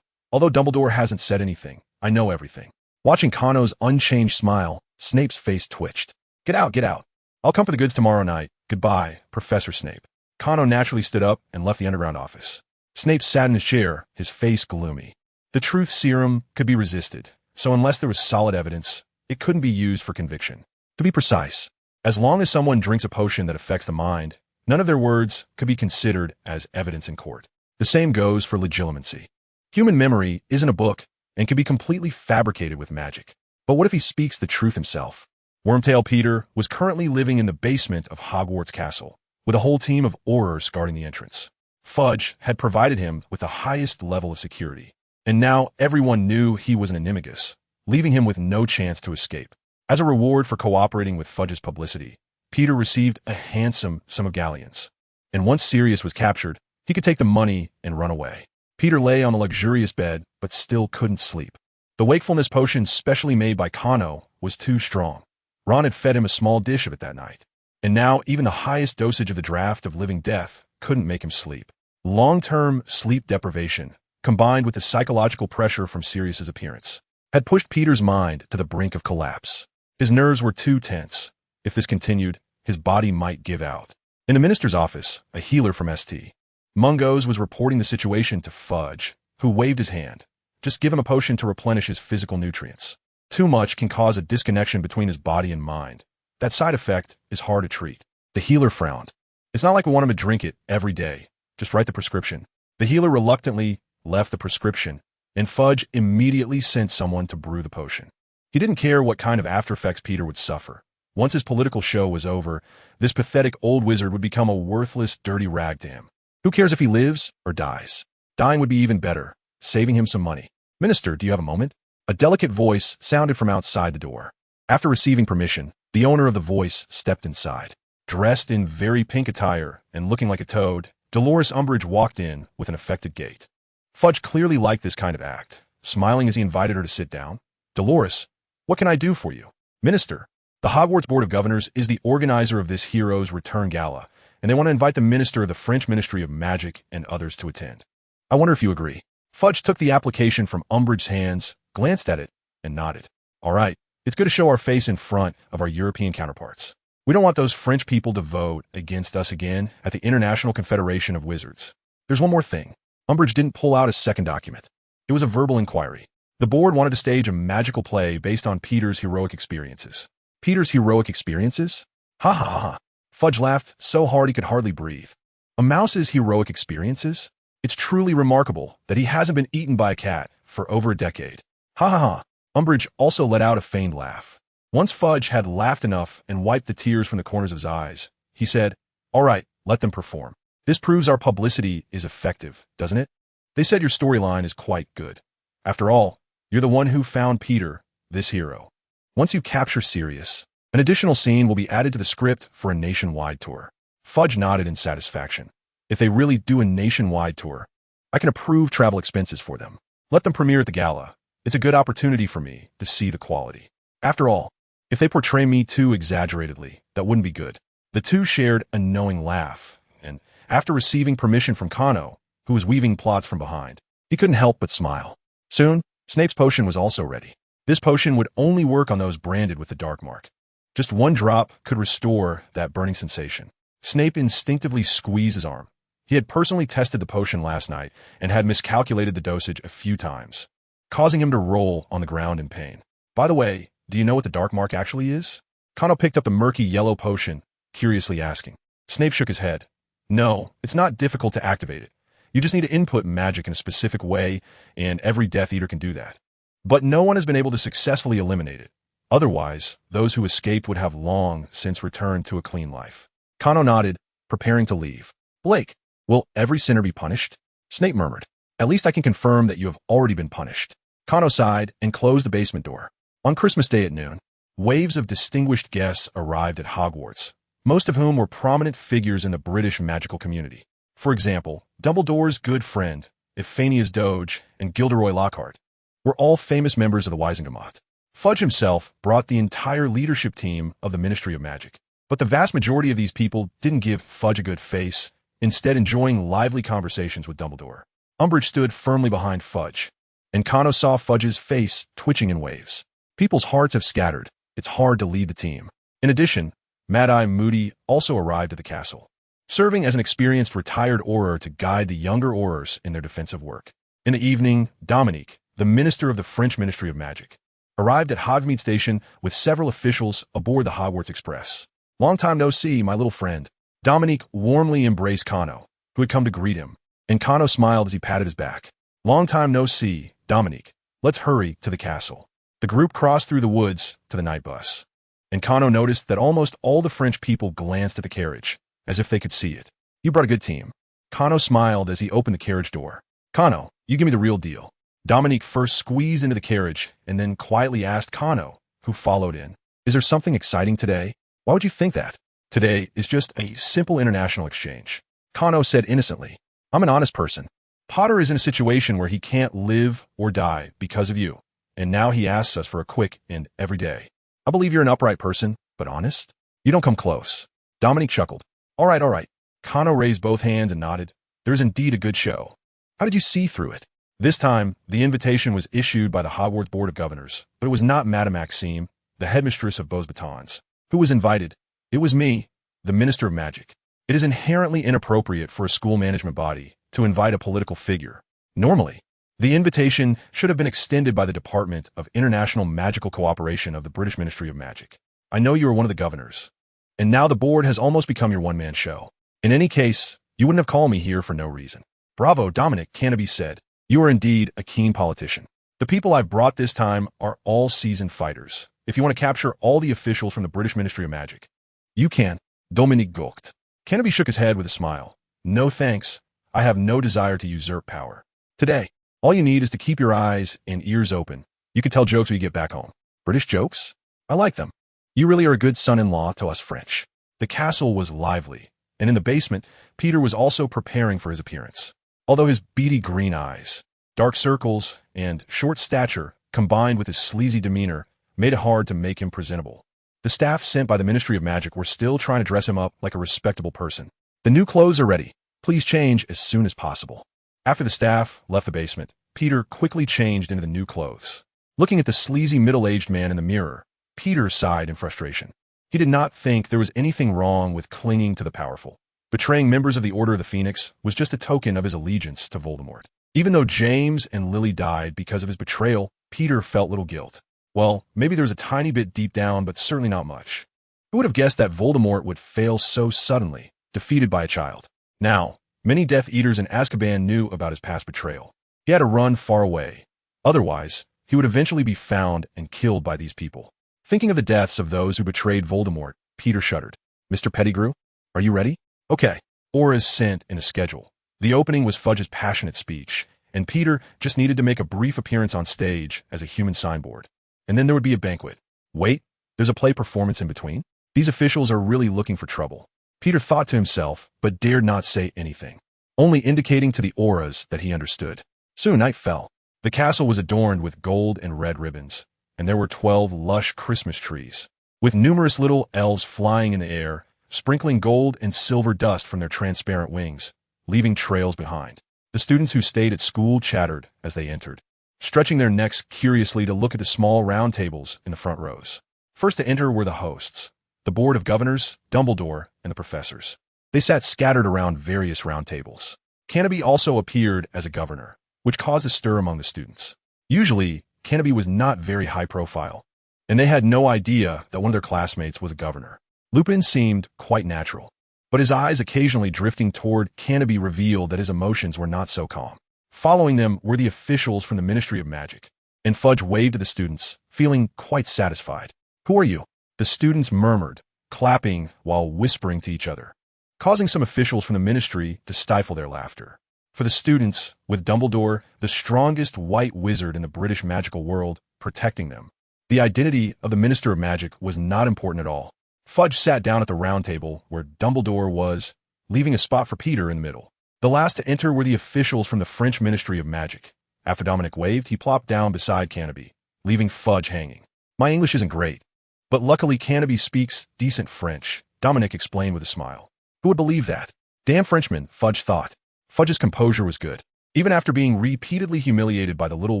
Although Dumbledore hasn't said anything, I know everything. Watching Kano's unchanged smile, Snape's face twitched. Get out, get out. I'll come for the goods tomorrow night. Goodbye, Professor Snape. Kano naturally stood up and left the underground office. Snape sat in his chair, his face gloomy. The truth serum could be resisted, so unless there was solid evidence, it couldn't be used for conviction. To be precise, as long as someone drinks a potion that affects the mind, none of their words could be considered as evidence in court. The same goes for legitimacy. Human memory isn't a book and can be completely fabricated with magic. But what if he speaks the truth himself? Wormtail Peter was currently living in the basement of Hogwarts Castle, with a whole team of Aurors guarding the entrance. Fudge had provided him with the highest level of security, and now everyone knew he was an animagus, leaving him with no chance to escape. As a reward for cooperating with Fudge's publicity, Peter received a handsome sum of galleons, and once Sirius was captured, he could take the money and run away. Peter lay on a luxurious bed, but still couldn't sleep. The wakefulness potion specially made by Kano was too strong. Ron had fed him a small dish of it that night, and now even the highest dosage of the draft of living death couldn't make him sleep. Long-term sleep deprivation, combined with the psychological pressure from Sirius's appearance, had pushed Peter's mind to the brink of collapse. His nerves were too tense. If this continued, his body might give out. In the minister's office, a healer from St. Mungo's was reporting the situation to Fudge, who waved his hand. Just give him a potion to replenish his physical nutrients. Too much can cause a disconnection between his body and mind. That side effect is hard to treat. The healer frowned. It's not like we want him to drink it every day. Just write the prescription. The healer reluctantly left the prescription, and Fudge immediately sent someone to brew the potion. He didn't care what kind of after effects Peter would suffer. Once his political show was over, this pathetic old wizard would become a worthless, dirty rag to him. Who cares if he lives or dies? Dying would be even better, saving him some money. Minister, do you have a moment? A delicate voice sounded from outside the door. After receiving permission, the owner of the voice stepped inside. Dressed in very pink attire and looking like a toad, Dolores Umbridge walked in with an affected gait. Fudge clearly liked this kind of act, smiling as he invited her to sit down. Dolores, what can I do for you? Minister, the Hogwarts Board of Governors is the organizer of this hero's return gala, and they want to invite the minister of the French Ministry of Magic and others to attend. I wonder if you agree. Fudge took the application from Umbridge's hands, glanced at it, and nodded. All right, it's good to show our face in front of our European counterparts. We don't want those French people to vote against us again at the International Confederation of Wizards. There's one more thing. Umbridge didn't pull out a second document. It was a verbal inquiry. The board wanted to stage a magical play based on Peter's heroic experiences. Peter's heroic experiences? Ha ha ha. Fudge laughed so hard he could hardly breathe. A mouse's heroic experiences? It's truly remarkable that he hasn't been eaten by a cat for over a decade. Ha ha ha. Umbridge also let out a feigned laugh. Once Fudge had laughed enough and wiped the tears from the corners of his eyes, he said, All right, let them perform. This proves our publicity is effective, doesn't it? They said your storyline is quite good. After all, you're the one who found Peter, this hero. Once you capture Sirius, an additional scene will be added to the script for a nationwide tour. Fudge nodded in satisfaction. If they really do a nationwide tour, I can approve travel expenses for them. Let them premiere at the gala. It's a good opportunity for me to see the quality. After all, if they portray me too exaggeratedly, that wouldn't be good. The two shared a knowing laugh, and after receiving permission from Kano, who was weaving plots from behind, he couldn't help but smile. Soon, Snape's potion was also ready. This potion would only work on those branded with the dark mark. Just one drop could restore that burning sensation. Snape instinctively squeezed his arm. He had personally tested the potion last night and had miscalculated the dosage a few times, causing him to roll on the ground in pain. By the way, do you know what the dark mark actually is? Kano picked up the murky yellow potion, curiously asking. Snape shook his head. No, it's not difficult to activate it. You just need to input magic in a specific way, and every Death Eater can do that. But no one has been able to successfully eliminate it. Otherwise, those who escaped would have long since returned to a clean life. Kano nodded, preparing to leave. Blake, will every sinner be punished? Snape murmured. At least I can confirm that you have already been punished. Kano sighed and closed the basement door. On Christmas Day at noon, waves of distinguished guests arrived at Hogwarts, most of whom were prominent figures in the British magical community. For example, Dumbledore's good friend, Euphania's Doge, and Gilderoy Lockhart were all famous members of the Wisengamot. Fudge himself brought the entire leadership team of the Ministry of Magic. But the vast majority of these people didn't give Fudge a good face, instead enjoying lively conversations with Dumbledore. Umbridge stood firmly behind Fudge, and Kano saw Fudge's face twitching in waves. People's hearts have scattered. It's hard to lead the team. In addition, Mad-Eye Moody also arrived at the castle, serving as an experienced retired Auror to guide the younger Aurors in their defensive work. In the evening, Dominique, the minister of the French Ministry of Magic, arrived at Hogsmeade Station with several officials aboard the Hogwarts Express. Long time no see, my little friend. Dominique warmly embraced Kano, who had come to greet him, and Kano smiled as he patted his back. Long time no see, Dominique. Let's hurry to the castle. The group crossed through the woods to the night bus, and Kano noticed that almost all the French people glanced at the carriage, as if they could see it. You brought a good team. Kano smiled as he opened the carriage door. Kano, you give me the real deal. Dominique first squeezed into the carriage and then quietly asked Kano, who followed in, is there something exciting today? Why would you think that? Today is just a simple international exchange. Kano said innocently, I'm an honest person. Potter is in a situation where he can't live or die because of you, and now he asks us for a quick and every day. I believe you're an upright person, but honest? You don't come close. Dominique chuckled. All right. Kano raised both hands and nodded. There's indeed a good show. How did you see through it? This time, the invitation was issued by the Hogwarts Board of Governors, but it was not Madame Maxime, the headmistress of Beauxbatons, who was invited. It was me, the Minister of Magic. It is inherently inappropriate for a school management body to invite a political figure. Normally, the invitation should have been extended by the Department of International Magical Cooperation of the British Ministry of Magic. I know you are one of the governors, and now the board has almost become your one-man show. In any case, you wouldn't have called me here for no reason. Bravo, Dominic, Canopus said. You are indeed a keen politician. The people I've brought this time are all seasoned fighters. If you want to capture all the officials from the British Ministry of Magic, you can. Dominique gulped. Canopus shook his head with a smile. No thanks. I have no desire to usurp power. Today, all you need is to keep your eyes and ears open. You can tell jokes when you get back home. British jokes? I like them. You really are a good son-in-law to us French. The castle was lively, and in the basement, Peter was also preparing for his appearance. Although his beady green eyes, dark circles, and short stature, combined with his sleazy demeanor, made it hard to make him presentable. The staff sent by the Ministry of Magic were still trying to dress him up like a respectable person. The new clothes are ready. Please change as soon as possible. After the staff left the basement, Peter quickly changed into the new clothes. Looking at the sleazy middle-aged man in the mirror, Peter sighed in frustration. He did not think there was anything wrong with clinging to the powerful. Betraying members of the Order of the Phoenix was just a token of his allegiance to Voldemort. Even though James and Lily died because of his betrayal, Peter felt little guilt. Well, maybe there was a tiny bit deep down, but certainly not much. Who would have guessed that Voldemort would fail so suddenly, defeated by a child? Now, many Death Eaters in Azkaban knew about his past betrayal. He had to run far away. Otherwise, he would eventually be found and killed by these people. Thinking of the deaths of those who betrayed Voldemort, Peter shuddered. Mr. Pettigrew, are you ready? Okay. Auras sent in a schedule. The opening was Fudge's passionate speech, and Peter just needed to make a brief appearance on stage as a human signboard. And then there would be a banquet. Wait, there's a play performance in between? These officials are really looking for trouble. Peter thought to himself, but dared not say anything, only indicating to the auras that he understood. Soon night fell. The castle was adorned with gold and red ribbons, and there were 12 lush Christmas trees, with numerous little elves flying in the air, sprinkling gold and silver dust from their transparent wings, leaving trails behind. The students who stayed at school chattered as they entered, stretching their necks curiously to look at the small round tables in the front rows. First to enter were the hosts, the Board of Governors, Dumbledore, and the professors. They sat scattered around various round tables. Canopus also appeared as a governor, which caused a stir among the students. Usually, Canopus was not very high profile, and they had no idea that one of their classmates was a governor. Lupin seemed quite natural, but his eyes occasionally drifting toward Canopy revealed that his emotions were not so calm. Following them were the officials from the Ministry of Magic, and Fudge waved to the students, feeling quite satisfied. "Who are you?" the students murmured, clapping while whispering to each other, causing some officials from the ministry to stifle their laughter. For the students, with Dumbledore, the strongest white wizard in the British magical world, protecting them, the identity of the Minister of Magic was not important at all. Fudge sat down at the round table where Dumbledore was, leaving a spot for Peter in the middle. The last to enter were the officials from the French Ministry of Magic. After Dominic waved, he plopped down beside Canopy, leaving Fudge hanging. "My English isn't great, but luckily Canopy speaks decent French," Dominic explained with a smile. Who would believe that? Damn Frenchman, Fudge thought. Fudge's composure was good. Even after being repeatedly humiliated by the little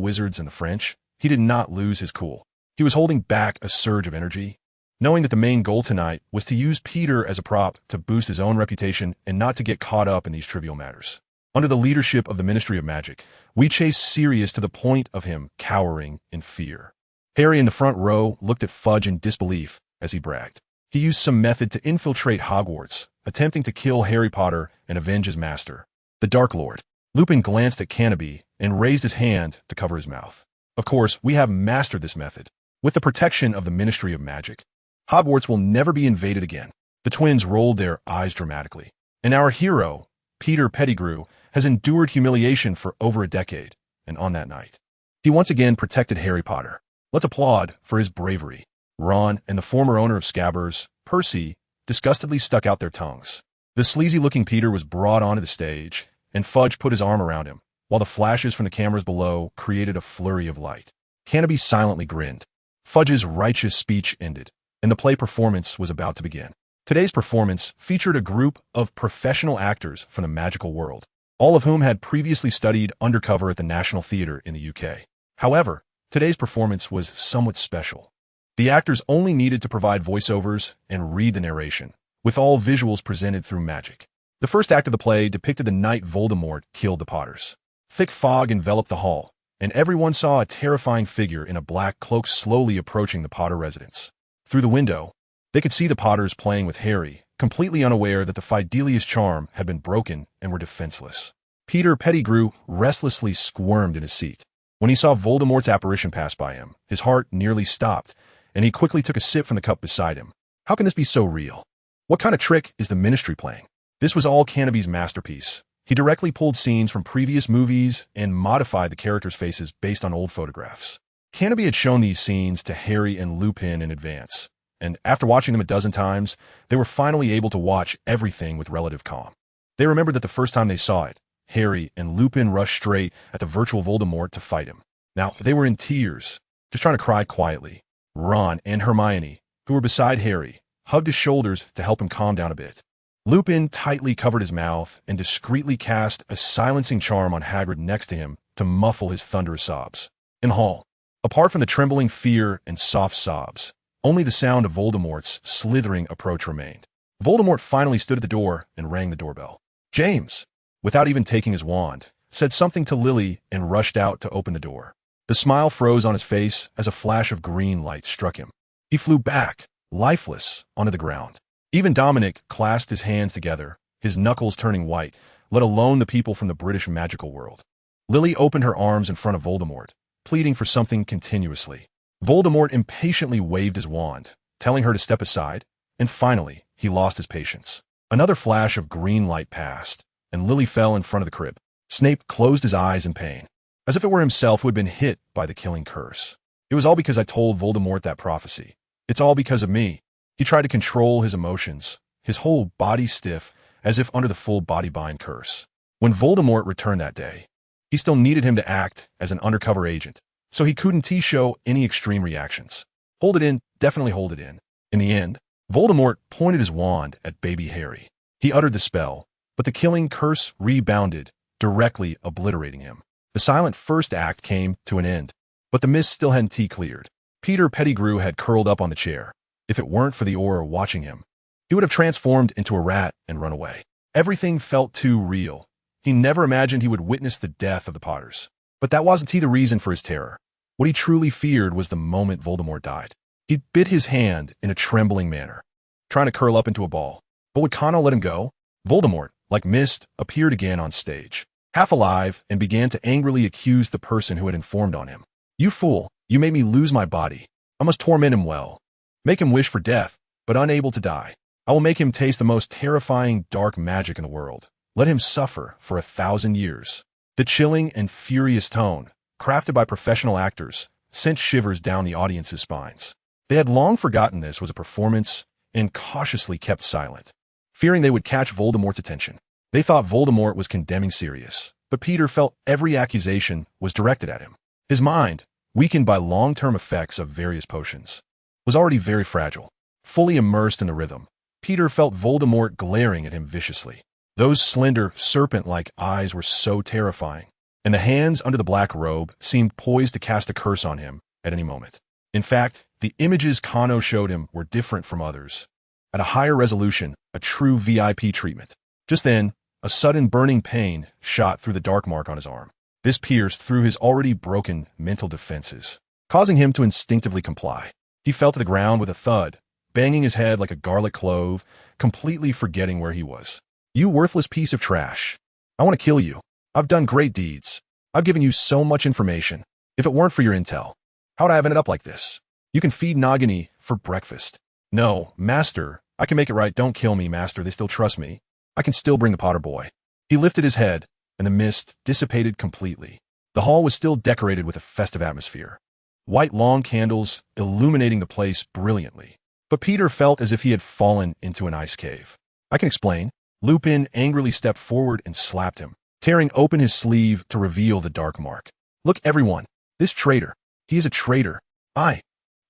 wizards and the French, he did not lose his cool. He was holding back a surge of energy, knowing that the main goal tonight was to use Peter as a prop to boost his own reputation and not to get caught up in these trivial matters. Under the leadership of the Ministry of Magic, we chased Sirius to the point of him cowering in fear. Harry in the front row looked at Fudge in disbelief as he bragged. He used some method to infiltrate Hogwarts, attempting to kill Harry Potter and avenge his master, the Dark Lord. Lupin glanced at Canopy and raised his hand to cover his mouth. Of course, we have mastered this method. With the protection of the Ministry of Magic, Hogwarts will never be invaded again. The twins rolled their eyes dramatically. And our hero, Peter Pettigrew, has endured humiliation for over a decade, and on that night, he once again protected Harry Potter. Let's applaud for his bravery. Ron and the former owner of Scabbers, Percy, disgustedly stuck out their tongues. The sleazy-looking Peter was brought onto the stage, and Fudge put his arm around him, while the flashes from the cameras below created a flurry of light. Canopy silently grinned. Fudge's righteous speech ended, and the play performance was about to begin. Today's performance featured a group of professional actors from the magical world, all of whom had previously studied undercover at the National Theatre in the UK. However, today's performance was somewhat special. The actors only needed to provide voiceovers and read the narration, with all visuals presented through magic. The first act of the play depicted the night Voldemort killed the Potters. Thick fog enveloped the hall, and everyone saw a terrifying figure in a black cloak slowly approaching the Potter residence. Through the window, they could see the Potters playing with Harry, completely unaware that the Fidelius charm had been broken and were defenseless. Peter Pettigrew restlessly squirmed in his seat. When he saw Voldemort's apparition pass by him, his heart nearly stopped, and he quickly took a sip from the cup beside him. How can this be so real? What kind of trick is the Ministry playing? This was all Canopy's masterpiece. He directly pulled scenes from previous movies and modified the characters' faces based on old photographs. Canopy had shown these scenes to Harry and Lupin in advance, and after watching them a dozen times, they were finally able to watch everything with relative calm. They remembered that the first time they saw it, Harry and Lupin rushed straight at the virtual Voldemort to fight him. Now, they were in tears, just trying to cry quietly. Ron and Hermione, who were beside Harry, hugged his shoulders to help him calm down a bit. Lupin tightly covered his mouth and discreetly cast a silencing charm on Hagrid next to him to muffle his thunderous sobs. In the hall, apart from the trembling fear and soft sobs, only the sound of Voldemort's slithering approach remained. Voldemort finally stood at the door and rang the doorbell. James, without even taking his wand, said something to Lily and rushed out to open the door. The smile froze on his face as a flash of green light struck him. He flew back, lifeless, onto the ground. Even Dominic clasped his hands together, his knuckles turning white, let alone the people from the British magical world. Lily opened her arms in front of Voldemort, pleading for something continuously. Voldemort impatiently waved his wand, telling her to step aside, and finally, he lost his patience. Another flash of green light passed, and Lily fell in front of the crib. Snape closed his eyes in pain, as if it were himself who had been hit by the killing curse. It was all because I told Voldemort that prophecy. It's all because of me. He tried to control his emotions, his whole body stiff, as if under the full body bind curse. When Voldemort returned that day, he still needed him to act as an undercover agent, so he couldn't show any extreme reactions. Hold it in, definitely hold it in. In the end, Voldemort pointed his wand at baby Harry. He uttered the spell, but the killing curse rebounded, directly obliterating him. The silent first act came to an end, but the mist still hadn't cleared. Peter Pettigrew had curled up on the chair. If it weren't for the aura watching him, he would have transformed into a rat and run away. Everything felt too real. He never imagined he would witness the death of the Potters. But that wasn't the reason for his terror. What he truly feared was the moment Voldemort died. He bit his hand in a trembling manner, trying to curl up into a ball. But would Kano let him go? Voldemort, like mist, appeared again on stage, half alive, and began to angrily accuse the person who had informed on him. You fool, you made me lose my body. I must torment him well. Make him wish for death, but unable to die. I will make him taste the most terrifying dark magic in the world. Let him suffer for 1,000 years. The chilling and furious tone, crafted by professional actors, sent shivers down the audience's spines. They had long forgotten this was a performance and cautiously kept silent, fearing they would catch Voldemort's attention. They thought Voldemort was condemning Sirius, but Peter felt every accusation was directed at him. His mind, weakened by long-term effects of various potions, was already very fragile. Fully immersed in the rhythm, Peter felt Voldemort glaring at him viciously. Those slender, serpent-like eyes were so terrifying, and the hands under the black robe seemed poised to cast a curse on him at any moment. In fact, the images Kano showed him were different from others. At a higher resolution, a true VIP treatment. Just then, a sudden burning pain shot through the dark mark on his arm. This pierced through his already broken mental defenses, causing him to instinctively comply. He fell to the ground with a thud, banging his head like a garlic clove, completely forgetting where he was. You worthless piece of trash. I want to kill you. I've done great deeds. I've given you so much information. If it weren't for your intel, how would I have ended up like this? You can feed Nagini for breakfast. No, Master, I can make it right. Don't kill me, Master. They still trust me. I can still bring the Potter boy. He lifted his head, and the mist dissipated completely. The hall was still decorated with a festive atmosphere. White long candles illuminating the place brilliantly. But Peter felt as if he had fallen into an ice cave. I can explain. Lupin angrily stepped forward and slapped him, tearing open his sleeve to reveal the dark mark. Look, everyone. This traitor. He is a traitor. I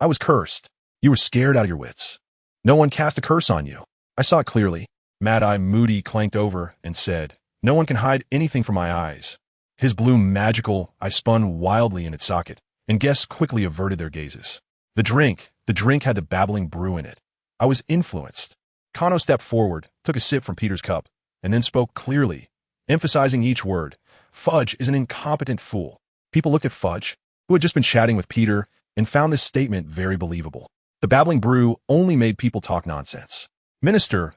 was cursed. You were scared out of your wits. No one cast a curse on you. I saw it clearly. Mad-Eye Moody clanked over and said, No one can hide anything from my eyes. His blue magical eye spun wildly in its socket, and guests quickly averted their gazes. The drink had the babbling brew in it. I was influenced. Kano stepped forward, took a sip from Peter's cup, and then spoke clearly, emphasizing each word. Fudge is an incompetent fool. People looked at Fudge, who had just been chatting with Peter, and found this statement very believable. The babbling brew only made people talk nonsense. Minister,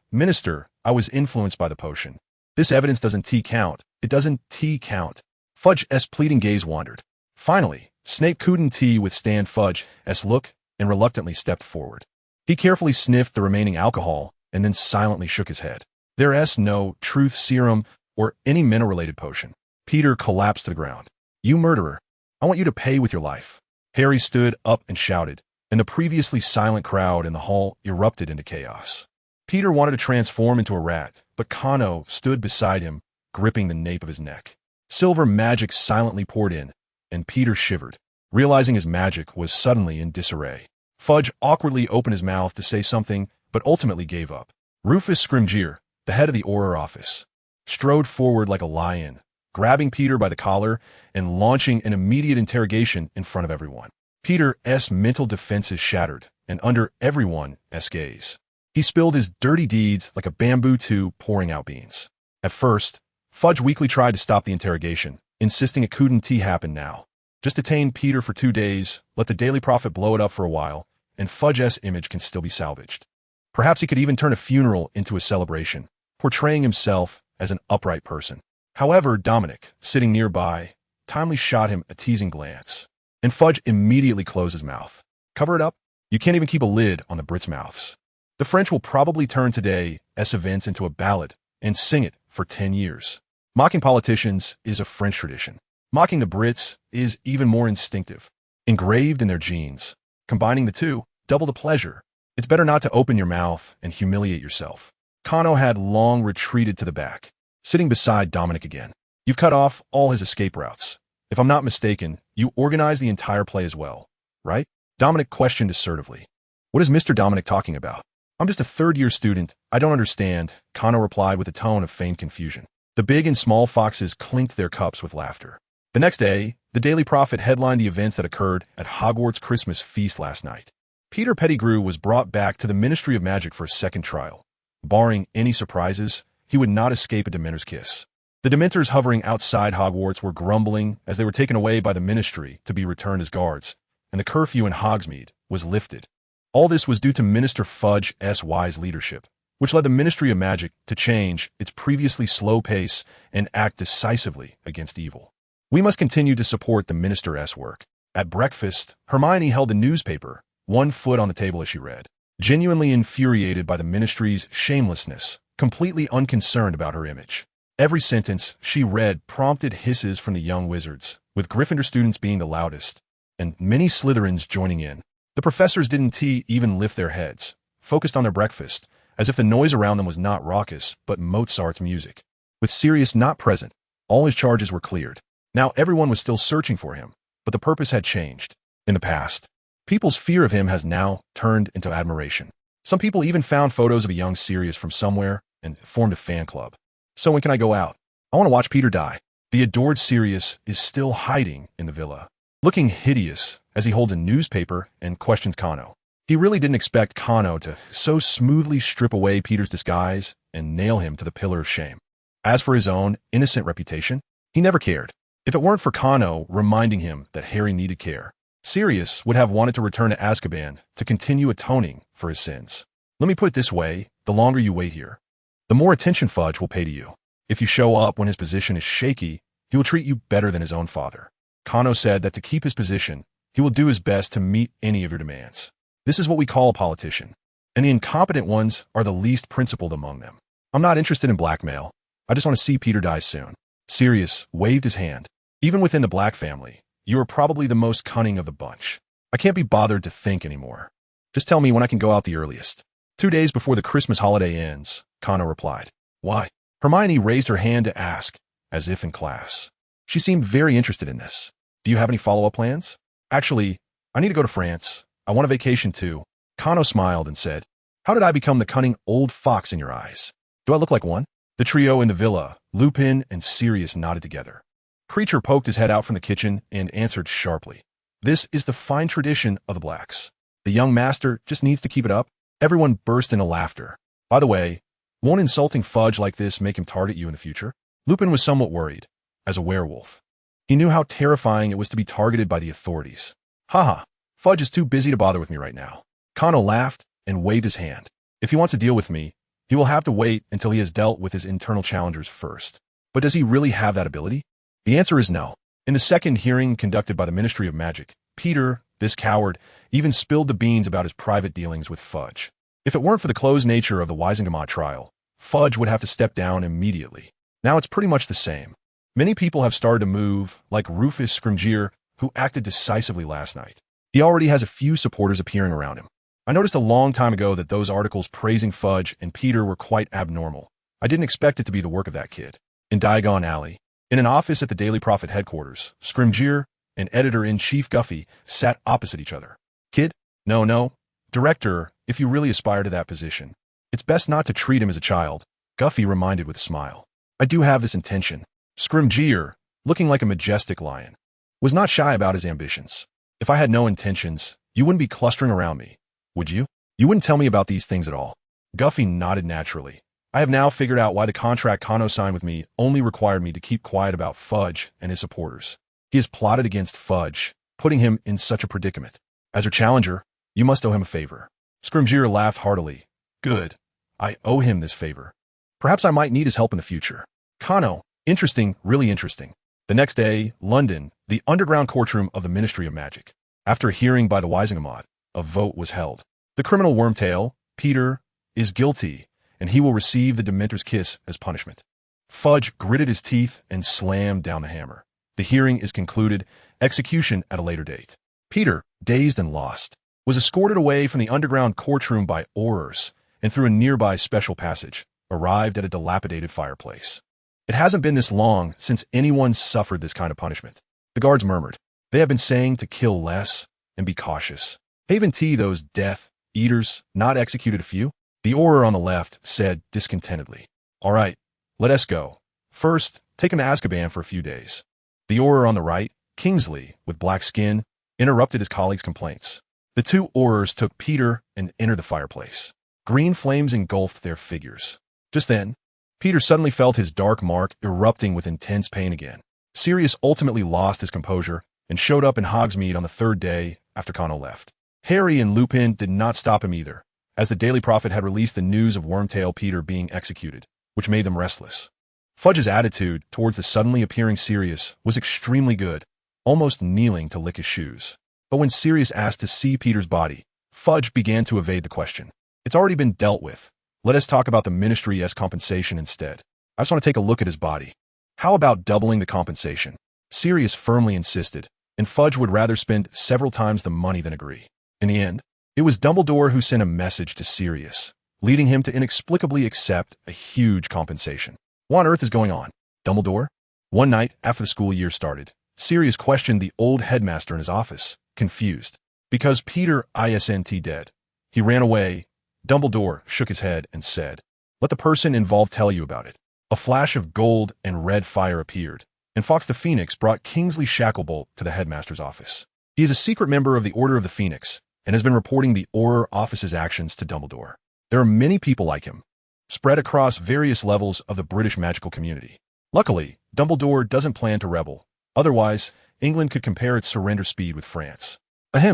I was influenced by the potion. This evidence doesn't count. It doesn't count. Fudge's pleading gaze wandered. Finally, Snape couldn't withstand Fudge's look and reluctantly stepped forward. He carefully sniffed the remaining alcohol and then silently shook his head. There's no truth serum or any mental-related potion. Peter collapsed to the ground. You murderer. I want you to pay with your life. Harry stood up and shouted, and the previously silent crowd in the hall erupted into chaos. Peter wanted to transform into a rat, but Kano stood beside him, gripping the nape of his neck. Silver magic silently poured in, and Peter shivered, realizing his magic was suddenly in disarray. Fudge awkwardly opened his mouth to say something, but ultimately gave up. Rufus Scrimgeour, the head of the Auror office, strode forward like a lion, grabbing Peter by the collar and launching an immediate interrogation in front of everyone. Peter's mental defenses shattered, and under everyone's gaze, he spilled his dirty deeds like a bamboo tube pouring out beans. At first, Fudge weakly tried to stop the interrogation, insisting it couldn't happen now. Just detain Peter for 2 days, let the Daily Prophet blow it up for a while, and Fudge's image can still be salvaged. Perhaps he could even turn a funeral into a celebration, portraying himself as an upright person. However, Dominic, sitting nearby, timely shot him a teasing glance, and Fudge immediately closed his mouth. Cover it up? You can't even keep a lid on the Brits' mouths. The French will probably turn today's events into a ballad and sing it for 10 years. Mocking politicians is a French tradition. Mocking the Brits is even more instinctive, engraved in their genes. Combining the two, double the pleasure. It's better not to open your mouth and humiliate yourself. Kano had long retreated to the back, sitting beside Dominic again. You've cut off all his escape routes. If I'm not mistaken, you organized the entire play as well, right? Dominic questioned assertively. What is Mr. Dominic talking about? I'm just a third-year student. I don't understand, Kano replied with a tone of feigned confusion. The big and small foxes clinked their cups with laughter. The next day, the Daily Prophet headlined the events that occurred at Hogwarts' Christmas feast last night. Peter Pettigrew was brought back to the Ministry of Magic for a second trial. Barring any surprises, he would not escape a Dementor's kiss. The Dementors hovering outside Hogwarts were grumbling as they were taken away by the Ministry to be returned as guards, and the curfew in Hogsmeade was lifted. All this was due to Minister Fudge's wise leadership, which led the Ministry of Magic to change its previously slow pace and act decisively against evil. We must continue to support the Minister's work. At breakfast, Hermione held the newspaper, one foot on the table as she read, genuinely infuriated by the Ministry's shamelessness, completely unconcerned about her image. Every sentence she read prompted hisses from the young wizards, with Gryffindor students being the loudest, and many Slytherins joining in. The professors didn't even lift their heads, focused on their breakfast, as if the noise around them was not raucous, but Mozart's music. With Sirius not present, all his charges were cleared. Now everyone was still searching for him, but the purpose had changed. In the past, people's fear of him has now turned into admiration. Some people even found photos of a young Sirius from somewhere and formed a fan club. So when can I go out? I want to watch Peter die. The adored Sirius is still hiding in the villa, looking hideous as he holds a newspaper and questions Kano. He really didn't expect Kano to so smoothly strip away Peter's disguise and nail him to the pillar of shame. As for his own innocent reputation, he never cared. If it weren't for Kano reminding him that Harry needed care, Sirius would have wanted to return to Azkaban to continue atoning for his sins. Let me put it this way, the longer you wait here, the more attention Fudge will pay to you. If you show up when his position is shaky, he will treat you better than his own father. Kano said that to keep his position, he will do his best to meet any of your demands. This is what we call a politician, and the incompetent ones are the least principled among them. I'm not interested in blackmail. I just want to see Peter die soon. Sirius waved his hand. Even within the Black family, you are probably the most cunning of the bunch. I can't be bothered to think anymore. Just tell me when I can go out the earliest. 2 days before the Christmas holiday ends, Kano replied. Why? Hermione raised her hand to ask, as if in class. She seemed very interested in this. Do you have any follow-up plans? Actually, I need to go to France. I want a vacation too. Kano smiled and said, How did I become the cunning old fox in your eyes? Do I look like one? The trio in the villa, Lupin and Sirius, nodded together. Creature poked his head out from the kitchen and answered sharply. This is the fine tradition of the Blacks. The young master just needs to keep it up. Everyone burst into laughter. By the way, won't insulting Fudge like this make him target you in the future? Lupin was somewhat worried. As a werewolf, he knew how terrifying it was to be targeted by the authorities. Haha, Fudge is too busy to bother with me right now. Kano laughed and waved his hand. If he wants to deal with me, he will have to wait until he has dealt with his internal challengers first. But does he really have that ability? The answer is no. In the second hearing conducted by the Ministry of Magic, Peter, this coward, even spilled the beans about his private dealings with Fudge. If it weren't for the closed nature of the Wisingamot trial, Fudge would have to step down immediately. Now it's pretty much the same. Many people have started to move, like Rufus Scrimgeour, who acted decisively last night. He already has a few supporters appearing around him. I noticed a long time ago that those articles praising Fudge and Peter were quite abnormal. I didn't expect it to be the work of that kid. In Diagon Alley, in an office at the Daily Prophet headquarters, Scrimgeour and editor-in-chief Guffey sat opposite each other. Kid? No. Director, if you really aspire to that position, it's best not to treat him as a child, Guffey reminded with a smile. I do have this intention. Scrimgeour, looking like a majestic lion, was not shy about his ambitions. If I had no intentions, you wouldn't be clustering around me, would you? You wouldn't tell me about these things at all. Guffey nodded naturally. I have now figured out why the contract Kano signed with me only required me to keep quiet about Fudge and his supporters. He has plotted against Fudge, putting him in such a predicament. As your challenger, you must owe him a favor. Scrimgeour laughed heartily. Good. I owe him this favor. Perhaps I might need his help in the future. Kano, interesting, really interesting. The next day, London, the underground courtroom of the Ministry of Magic. After a hearing by the Wisingamot, a vote was held. The criminal Wormtail, Peter, is guilty, and he will receive the Dementor's kiss as punishment. Fudge gritted his teeth and slammed down the hammer. The hearing is concluded, execution at a later date. Peter, dazed and lost, was escorted away from the underground courtroom by Aurors and through a nearby special passage, arrived at a dilapidated fireplace. It hasn't been this long since anyone suffered this kind of punishment. The guards murmured. They have been saying to kill less and be cautious. Haven T, those Death Eaters, not executed a few? The Auror on the left said discontentedly. All right, let us go. First, take him to Azkaban for a few days. The Auror on the right, Kingsley, with black skin, interrupted his colleague's complaints. The two Aurors took Peter and entered the fireplace. Green flames engulfed their figures. Just then, Peter suddenly felt his dark mark erupting with intense pain again. Sirius ultimately lost his composure and showed up in Hogsmeade on the third day after Kano left. Harry and Lupin did not stop him either, as the Daily Prophet had released the news of Wormtail Peter being executed, which made them restless. Fudge's attitude towards the suddenly appearing Sirius was extremely good, almost kneeling to lick his shoes. But when Sirius asked to see Peter's body, Fudge began to evade the question. It's already been dealt with. Let us talk about the ministry's compensation instead. I just want to take a look at his body. How about doubling the compensation? Sirius firmly insisted, and Fudge would rather spend several times the money than agree. In the end, it was Dumbledore who sent a message to Sirius, leading him to inexplicably accept a huge compensation. What on earth is going on? Dumbledore? One night after the school year started, Sirius questioned the old headmaster in his office, confused. Because Peter isn't dead. He ran away. Dumbledore shook his head and said, "Let the person involved tell you about it." A flash of gold and red fire appeared, and Fawkes the Phoenix brought Kingsley Shacklebolt to the headmaster's office. He is a secret member of the Order of the Phoenix and has been reporting the Order office's actions to Dumbledore. There are many people like him, spread across various levels of the British magical community. Luckily, Dumbledore doesn't plan to rebel. Otherwise, England could compare its surrender speed with France.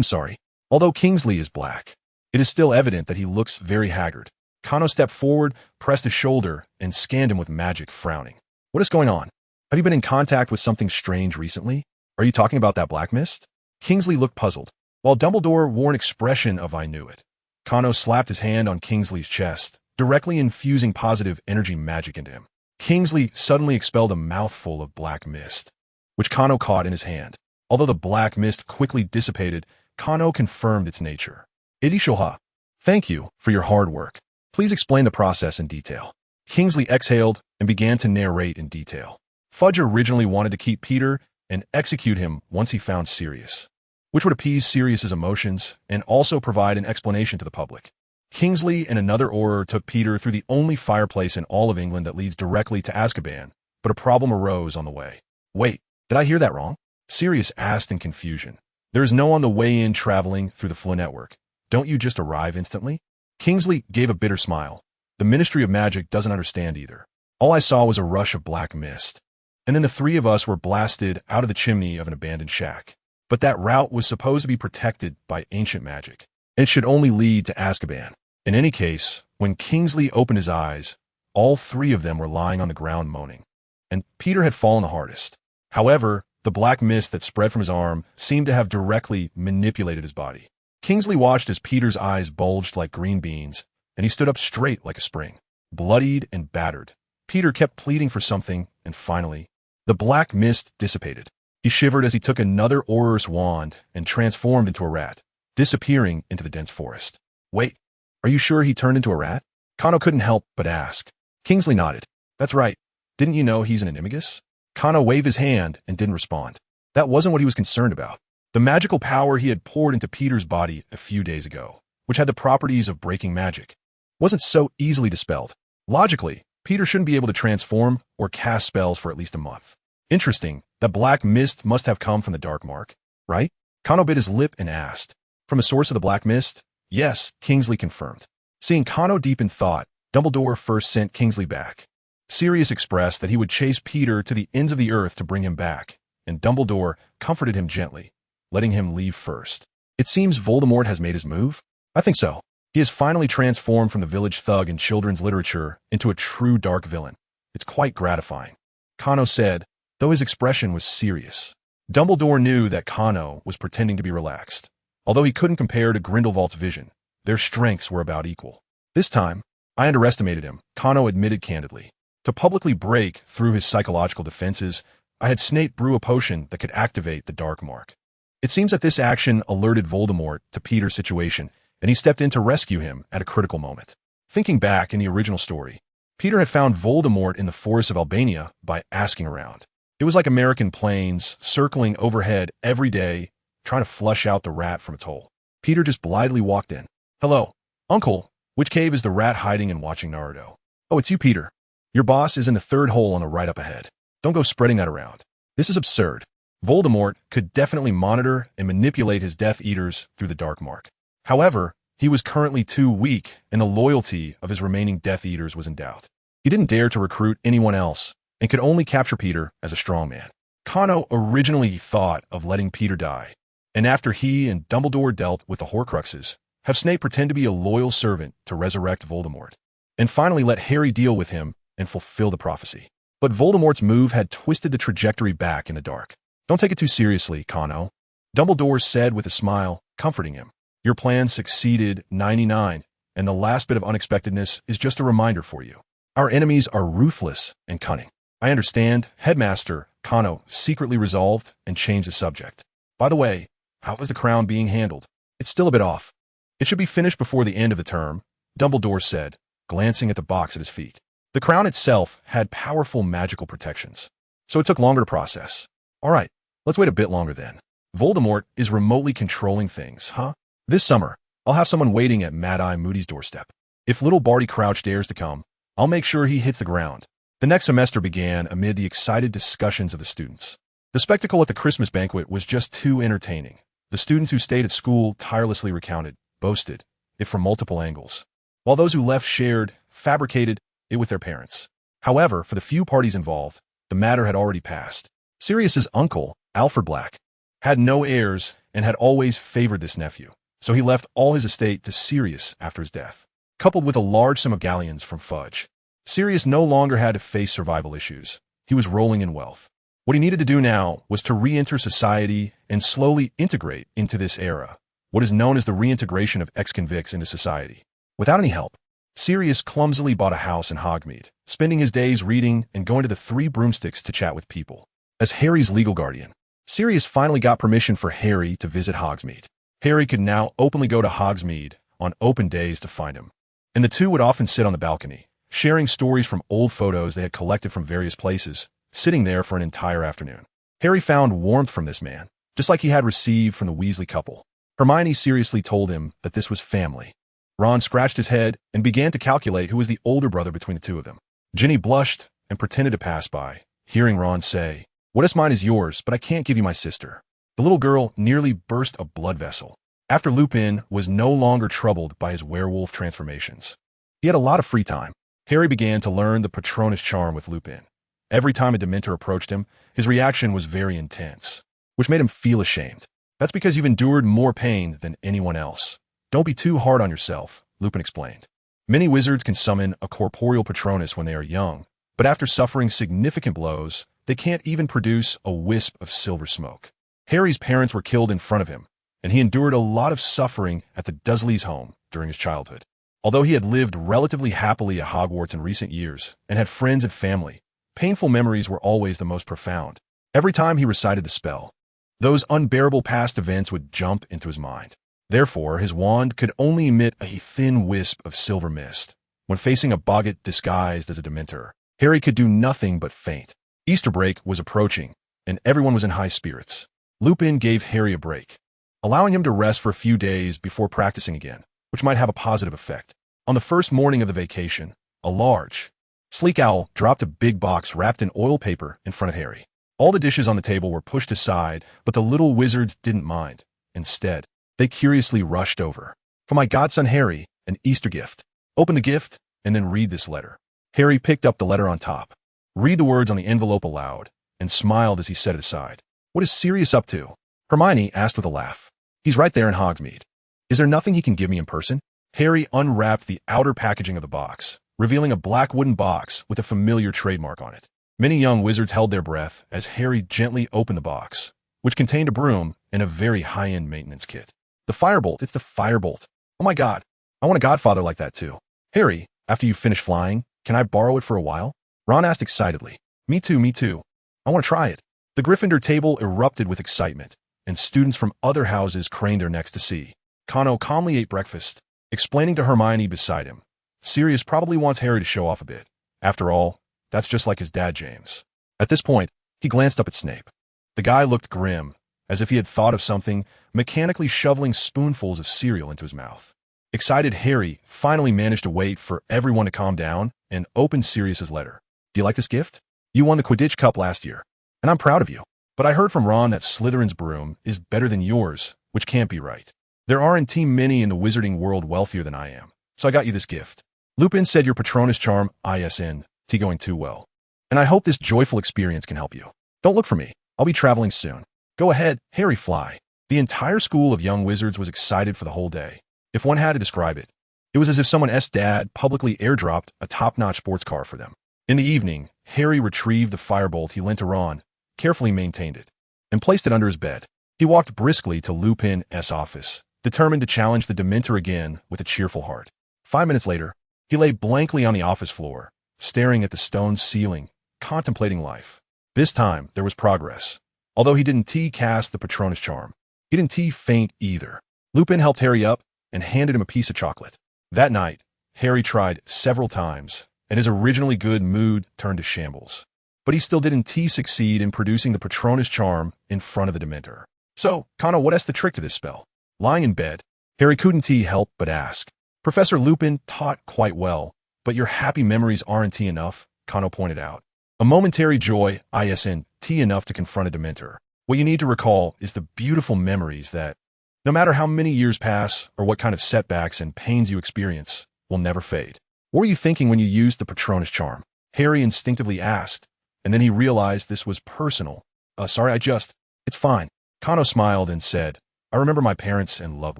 Sorry. Although Kingsley is black, it is still evident that he looks very haggard. Kano stepped forward, pressed his shoulder, and scanned him with magic, frowning. What is going on? Have you been in contact with something strange recently? Are you talking about that black mist? Kingsley looked puzzled, while Dumbledore wore an expression of "I knew it." Kano slapped his hand on Kingsley's chest, directly infusing positive energy magic into him. Kingsley suddenly expelled a mouthful of black mist, which Kano caught in his hand. Although the black mist quickly dissipated, Kano confirmed its nature. Idishoha, thank you for your hard work. Please explain the process in detail. Kingsley exhaled and began to narrate in detail. Fudge originally wanted to keep Peter and execute him once he found Sirius, which would appease Sirius's emotions and also provide an explanation to the public. Kingsley and another Auror took Peter through the only fireplace in all of England that leads directly to Azkaban, but a problem arose on the way. Wait, did I hear that wrong? Sirius asked in confusion. There is no on the way in traveling through the Flow network. Don't you just arrive instantly? Kingsley gave a bitter smile. The Ministry of Magic doesn't understand either. All I saw was a rush of black mist. And then the three of us were blasted out of the chimney of an abandoned shack. But that route was supposed to be protected by ancient magic, and it should only lead to Azkaban. In any case, when Kingsley opened his eyes, all three of them were lying on the ground moaning, and Peter had fallen the hardest. However, the black mist that spread from his arm seemed to have directly manipulated his body. Kingsley watched as Peter's eyes bulged like green beans, and he stood up straight like a spring. Bloodied and battered, Peter kept pleading for something, and finally, the black mist dissipated. He shivered as he took another Auror's wand and transformed into a rat, disappearing into the dense forest. Wait, are you sure he turned into a rat? Kano couldn't help but ask. Kingsley nodded. That's right. Didn't you know he's an animagus? Kano waved his hand and didn't respond. That wasn't what he was concerned about. The magical power he had poured into Peter's body a few days ago, which had the properties of breaking magic, wasn't so easily dispelled. Logically, Peter shouldn't be able to transform or cast spells for at least a month. Interesting, that black mist must have come from the Dark Mark, right? Kano bit his lip and asked. From a source of the black mist? Yes, Kingsley confirmed. Seeing Kano deep in thought, Dumbledore first sent Kingsley back. Sirius expressed that he would chase Peter to the ends of the earth to bring him back, and Dumbledore comforted him gently, letting him leave first. It seems Voldemort has made his move? I think so. He has finally transformed from the village thug in children's literature into a true dark villain. It's quite gratifying. Kano said, though his expression was serious. Dumbledore knew that Kano was pretending to be relaxed. Although he couldn't compare to Grindelwald's vision, their strengths were about equal. This time, I underestimated him, Kano admitted candidly. To publicly break through his psychological defenses, I had Snape brew a potion that could activate the Dark Mark. It seems that this action alerted Voldemort to Peter's situation, and he stepped in to rescue him at a critical moment. Thinking back in the original story, Peter had found Voldemort in the forests of Albania by asking around. It was like American planes circling overhead every day, trying to flush out the rat from its hole. Peter just blithely walked in. Hello, Uncle. Which cave is the rat hiding and watching Naruto? Oh, it's you, Peter. Your boss is in the third hole on the right up ahead. Don't go spreading that around. This is absurd. Voldemort could definitely monitor and manipulate his Death Eaters through the Dark Mark. However, he was currently too weak, and the loyalty of his remaining Death Eaters was in doubt. He didn't dare to recruit anyone else, and could only capture Peter as a strongman. Kano originally thought of letting Peter die, and after he and Dumbledore dealt with the Horcruxes, Have Snape pretend to be a loyal servant to resurrect Voldemort, and finally let Harry deal with him and fulfill the prophecy. But Voldemort's move had twisted the trajectory back in the dark. Don't take it too seriously, Cano, Dumbledore said with a smile, comforting him. Your plan succeeded 99, and the last bit of unexpectedness is just a reminder for you. Our enemies are ruthless and cunning. I understand, Headmaster Cano secretly resolved and changed the subject. By the way, how is the crown being handled? It's still a bit off. It should be finished before the end of the term, Dumbledore said, glancing at the box at his feet. The crown itself had powerful magical protections, so it took longer to process. All right, let's wait a bit longer then. Voldemort is remotely controlling things, huh? This summer, I'll have someone waiting at Mad-Eye Moody's doorstep. If little Barty Crouch dares to come, I'll make sure he hits the ground. The next semester began amid the excited discussions of the students. The spectacle at the Christmas banquet was just too entertaining. The students who stayed at school tirelessly recounted, boasted, it from multiple angles, while those who left shared, fabricated it with their parents. However, for the few parties involved, the matter had already passed. Sirius's uncle, Alfred Black, had no heirs and had always favored this nephew, so he left all his estate to Sirius after his death, coupled with a large sum of galleons from Fudge. Sirius no longer had to face survival issues. He was rolling in wealth. What he needed to do now was to re-enter society and slowly integrate into this era, what is known as the reintegration of ex-convicts into society. Without any help, Sirius clumsily bought a house in Hogsmeade, spending his days reading and going to the Three Broomsticks to chat with people. As Harry's legal guardian, Sirius finally got permission for Harry to visit Hogsmeade. Harry could now openly go to Hogsmeade on open days to find him, and the two would often sit on the balcony, sharing stories from old photos they had collected from various places, sitting there for an entire afternoon. Harry found warmth from this man, just like he had received from the Weasley couple. Hermione seriously told him that this was family. Ron scratched his head and began to calculate who was the older brother between the two of them. Ginny blushed and pretended to pass by, hearing Ron say, "What is mine is yours, but I can't give you my sister." The little girl nearly burst a blood vessel. After Lupin was no longer troubled by his werewolf transformations, he had a lot of free time. Harry began to learn the Patronus charm with Lupin. Every time a Dementor approached him, his reaction was very intense, which made him feel ashamed. That's because you've endured more pain than anyone else. Don't be too hard on yourself, Lupin explained. Many wizards can summon a corporeal Patronus when they are young, but after suffering significant blows, they can't even produce a wisp of silver smoke. Harry's parents were killed in front of him, and he endured a lot of suffering at the Dursleys' home during his childhood. Although he had lived relatively happily at Hogwarts in recent years and had friends and family, painful memories were always the most profound. Every time he recited the spell, those unbearable past events would jump into his mind. Therefore, his wand could only emit a thin wisp of silver mist. When facing a boggart disguised as a Dementor, Harry could do nothing but faint. Easter break was approaching, and everyone was in high spirits. Lupin gave Harry a break, allowing him to rest for a few days before practicing again, which might have a positive effect. On the first morning of the vacation, a large, sleek owl dropped a big box wrapped in oil paper in front of Harry. All the dishes on the table were pushed aside, but the little wizards didn't mind. Instead, they curiously rushed over. "For my godson Harry, an Easter gift. Open the gift, and then read this letter." Harry picked up the letter on top, read the words on the envelope aloud, and smiled as he set it aside. "What is Sirius up to?" Hermione asked with a laugh. "He's right there in Hogsmeade. Is there nothing he can give me in person?" Harry unwrapped the outer packaging of the box, revealing a black wooden box with a familiar trademark on it. Many young wizards held their breath as Harry gently opened the box, which contained a broom and a very high-end maintenance kit. "The Firebolt, it's the Firebolt. Oh my god, I want a godfather like that too." "Harry, after you finish flying, can I borrow it for a while?" Ron asked excitedly. Me too. I want to try it." The Gryffindor table erupted with excitement, and students from other houses craned their necks to see. Cano calmly ate breakfast, explaining to Hermione beside him. Sirius probably wants Harry to show off a bit. After all, that's just like his dad, James. At this point, he glanced up at Snape. The guy looked grim, as if he had thought of something, mechanically shoveling spoonfuls of cereal into his mouth. Excited Harry finally managed to wait for everyone to calm down and opened Sirius's letter. "Do you like this gift? You won the Quidditch Cup last year, and I'm proud of you. But I heard from Ron that Slytherin's broom is better than yours, which can't be right. There aren't many in the wizarding world wealthier than I am, so I got you this gift. Lupin said your Patronus charm isn't going too well, and I hope this joyful experience can help you. Don't look for me. I'll be traveling soon. Go ahead, Harry, fly." The entire school of young wizards was excited for the whole day. If one had to describe it, it was as if someone's dad publicly airdropped a top-notch sports car for them. In the evening, Harry retrieved the firebolt he lent to Ron, carefully maintained it, and placed it under his bed. He walked briskly to Lupin's office, determined to challenge the Dementor again with a cheerful heart. 5 minutes later, he lay blankly on the office floor, staring at the stone ceiling, contemplating life. This time, there was progress. Although he didn't cast the Patronus charm, he didn't faint either. Lupin helped Harry up and handed him a piece of chocolate. That night, Harry tried several times, and his originally good mood turned to shambles. But he still didn't succeed in producing the Patronus charm in front of the Dementor. So, Kano, what is the trick to this spell? Lying in bed, Harry couldn't help but ask. Professor Lupin taught quite well, but your happy memories aren't enough, Kano pointed out. A momentary joy isn't enough to confront a Dementor. What you need to recall is the beautiful memories that, no matter how many years pass or what kind of setbacks and pains you experience, will never fade. What were you thinking when you used the Patronus charm? Harry instinctively asked, and then he realized this was personal. Sorry, it's fine. Kano smiled and said, I remember my parents and loved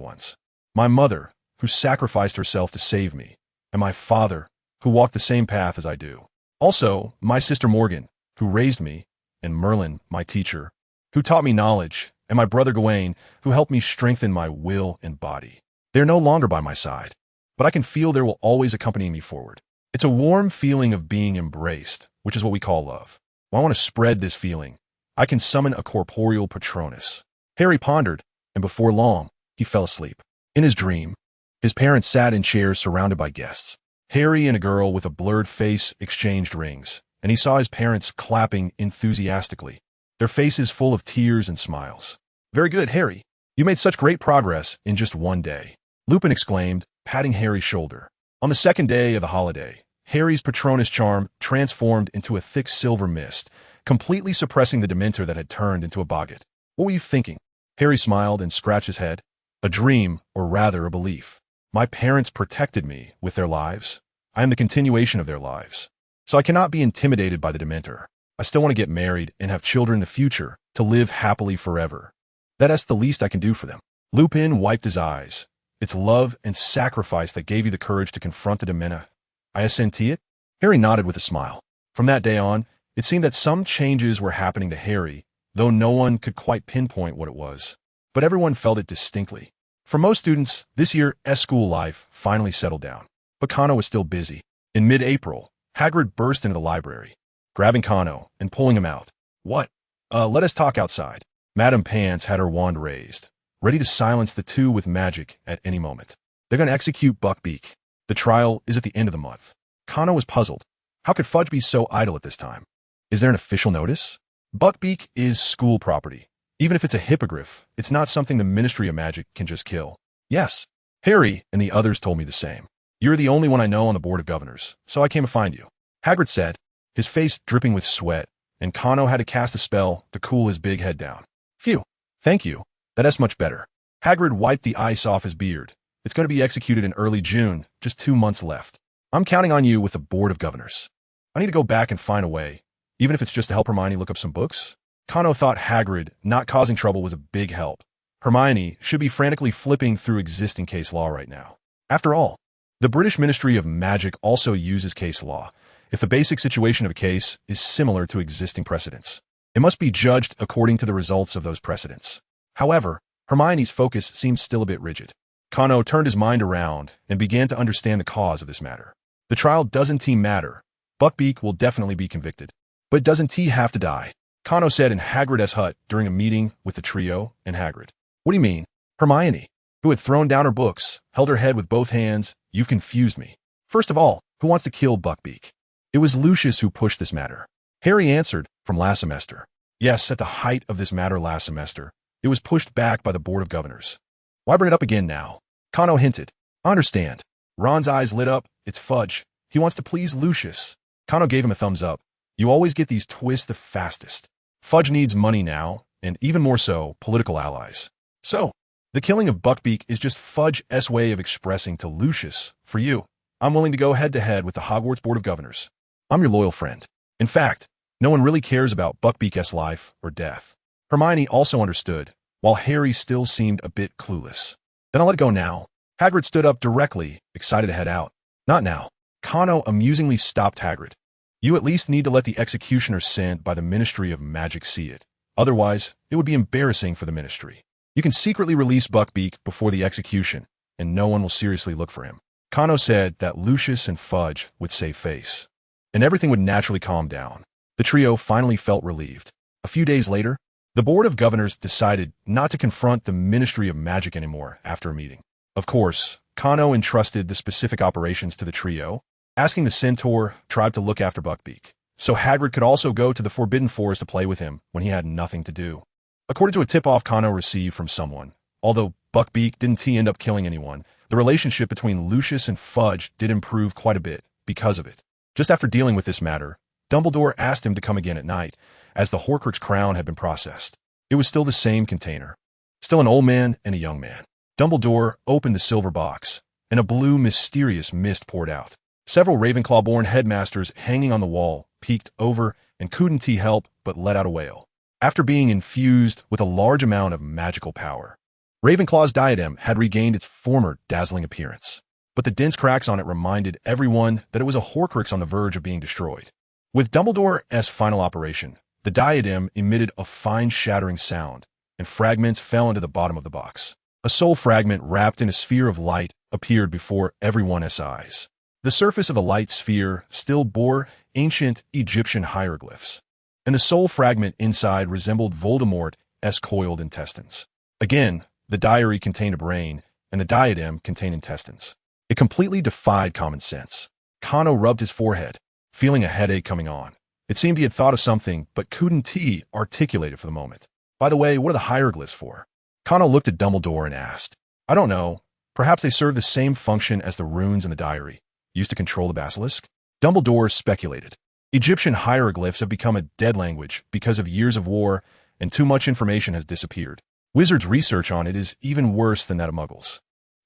ones. My mother, who sacrificed herself to save me, and my father, who walked the same path as I do. Also, my sister Morgan, who raised me, and Merlin, my teacher, who taught me knowledge, and my brother Gawain, who helped me strengthen my will and body. They are no longer by my side, but I can feel they will always accompany me forward. It's a warm feeling of being embraced, which is what we call love. When I want to spread this feeling, I can summon a corporeal Patronus. Harry pondered, and before long, he fell asleep. In his dream, his parents sat in chairs surrounded by guests. Harry and a girl with a blurred face exchanged rings, and he saw his parents clapping enthusiastically, their faces full of tears and smiles. Very good, Harry. You made such great progress in just one day, Lupin exclaimed, patting Harry's shoulder. On the second day of the holiday, Harry's Patronus charm transformed into a thick silver mist, completely suppressing the Dementor that had turned into a boggart. What were you thinking? Harry smiled and scratched his head. A dream, or rather a belief. My parents protected me with their lives. I am the continuation of their lives. So I cannot be intimidated by the Dementor. I still want to get married and have children in the future, to live happily forever. That's the least I can do for them. Lupin wiped his eyes. It's love and sacrifice that gave you the courage to confront the Dementor. I assent it? Harry nodded with a smile. From that day on, it seemed that some changes were happening to Harry, though no one could quite pinpoint what it was. But everyone felt it distinctly. For most students, this year's school life finally settled down. But Kano was still busy. In mid-April, Hagrid burst into the library, grabbing Kano and pulling him out. What? Let us talk outside. Madame Pants had her wand raised, ready to silence the two with magic at any moment. They're going to execute Buckbeak. The trial is at the end of the month. Kano was puzzled. How could Fudge be so idle at this time? Is there an official notice? Buckbeak is school property. Even if it's a hippogriff, it's not something the Ministry of Magic can just kill. Yes, Harry and the others told me the same. You're the only one I know on the Board of Governors, so I came to find you. Hagrid said, his face dripping with sweat, and Kano had to cast a spell to cool his big head down. Phew, thank you. That's much better. Hagrid wiped the ice off his beard. It's going to be executed in early June, just 2 months left. I'm counting on you with the Board of Governors. I need to go back and find a way, even if it's just to help Hermione look up some books. Kano thought Hagrid not causing trouble was a big help. Hermione should be frantically flipping through existing case law right now. After all, the British Ministry of Magic also uses case law. If the basic situation of a case is similar to existing precedents, it must be judged according to the results of those precedents. However, Hermione's focus seems still a bit rigid. Kano turned his mind around and began to understand the cause of this matter. The trial doesn't matter. Buckbeak will definitely be convicted. But doesn't he have to die? Kano said in Hagrid's hut during a meeting with the trio and Hagrid. What do you mean? Hermione, who had thrown down her books, held her head with both hands. You've confused me. First of all, who wants to kill Buckbeak? It was Lucius who pushed this matter. Harry answered, from last semester. Yes, at the height of this matter last semester, it was pushed back by the Board of Governors. Why bring it up again now? Kano hinted. I understand. Ron's eyes lit up. It's Fudge. He wants to please Lucius. Kano gave him a thumbs up. You always get these twists the fastest. Fudge needs money now, and even more so, political allies. So, the killing of Buckbeak is just Fudge's way of expressing to Lucius, for you, I'm willing to go head-to-head with the Hogwarts Board of Governors. I'm your loyal friend. In fact, no one really cares about Buckbeak's life or death. Hermione also understood, while Harry still seemed a bit clueless. Then I'll let it go now. Hagrid stood up directly, excited to head out. Not now. Kano amusingly stopped Hagrid. You at least need to let the executioner sent by the Ministry of Magic see it. Otherwise, it would be embarrassing for the Ministry. You can secretly release Buckbeak before the execution, and no one will seriously look for him. Kano said that Lucius and Fudge would save face, and everything would naturally calm down. The trio finally felt relieved. A few days later, the Board of Governors decided not to confront the Ministry of Magic anymore after a meeting. Of course, Kano entrusted the specific operations to the trio, asking the Centaur tribe to look after Buckbeak, so Hagrid could also go to the Forbidden Forest to play with him when he had nothing to do. According to a tip-off Kano received from someone, although Buckbeak didn't end up killing anyone, the relationship between Lucius and Fudge did improve quite a bit because of it. Just after dealing with this matter, Dumbledore asked him to come again at night, as the Horcrux crown had been processed. It was still the same container. Still an old man and a young man. Dumbledore opened the silver box, and a blue mysterious mist poured out. Several Ravenclaw-born headmasters hanging on the wall peeked over and couldn't help but let out a wail. After being infused with a large amount of magical power, Ravenclaw's diadem had regained its former dazzling appearance, but the dense cracks on it reminded everyone that it was a Horcrux on the verge of being destroyed. With Dumbledore's final operation, the diadem emitted a fine shattering sound, and fragments fell into the bottom of the box. A soul fragment wrapped in a sphere of light appeared before everyone's eyes. The surface of the light sphere still bore ancient Egyptian hieroglyphs, and the soul fragment inside resembled Voldemort's coiled intestines. Again, the diary contained a brain, and the diadem contained intestines. It completely defied common sense. Kano rubbed his forehead, feeling a headache coming on. It seemed he had thought of something, but couldn't articulate it for the moment. By the way, what are the hieroglyphs for? Kano looked at Dumbledore and asked. I don't know. Perhaps they serve the same function as the runes in the diary, used to control the basilisk? Dumbledore speculated. Egyptian hieroglyphs have become a dead language because of years of war, and too much information has disappeared. Wizards' research on it is even worse than that of Muggles.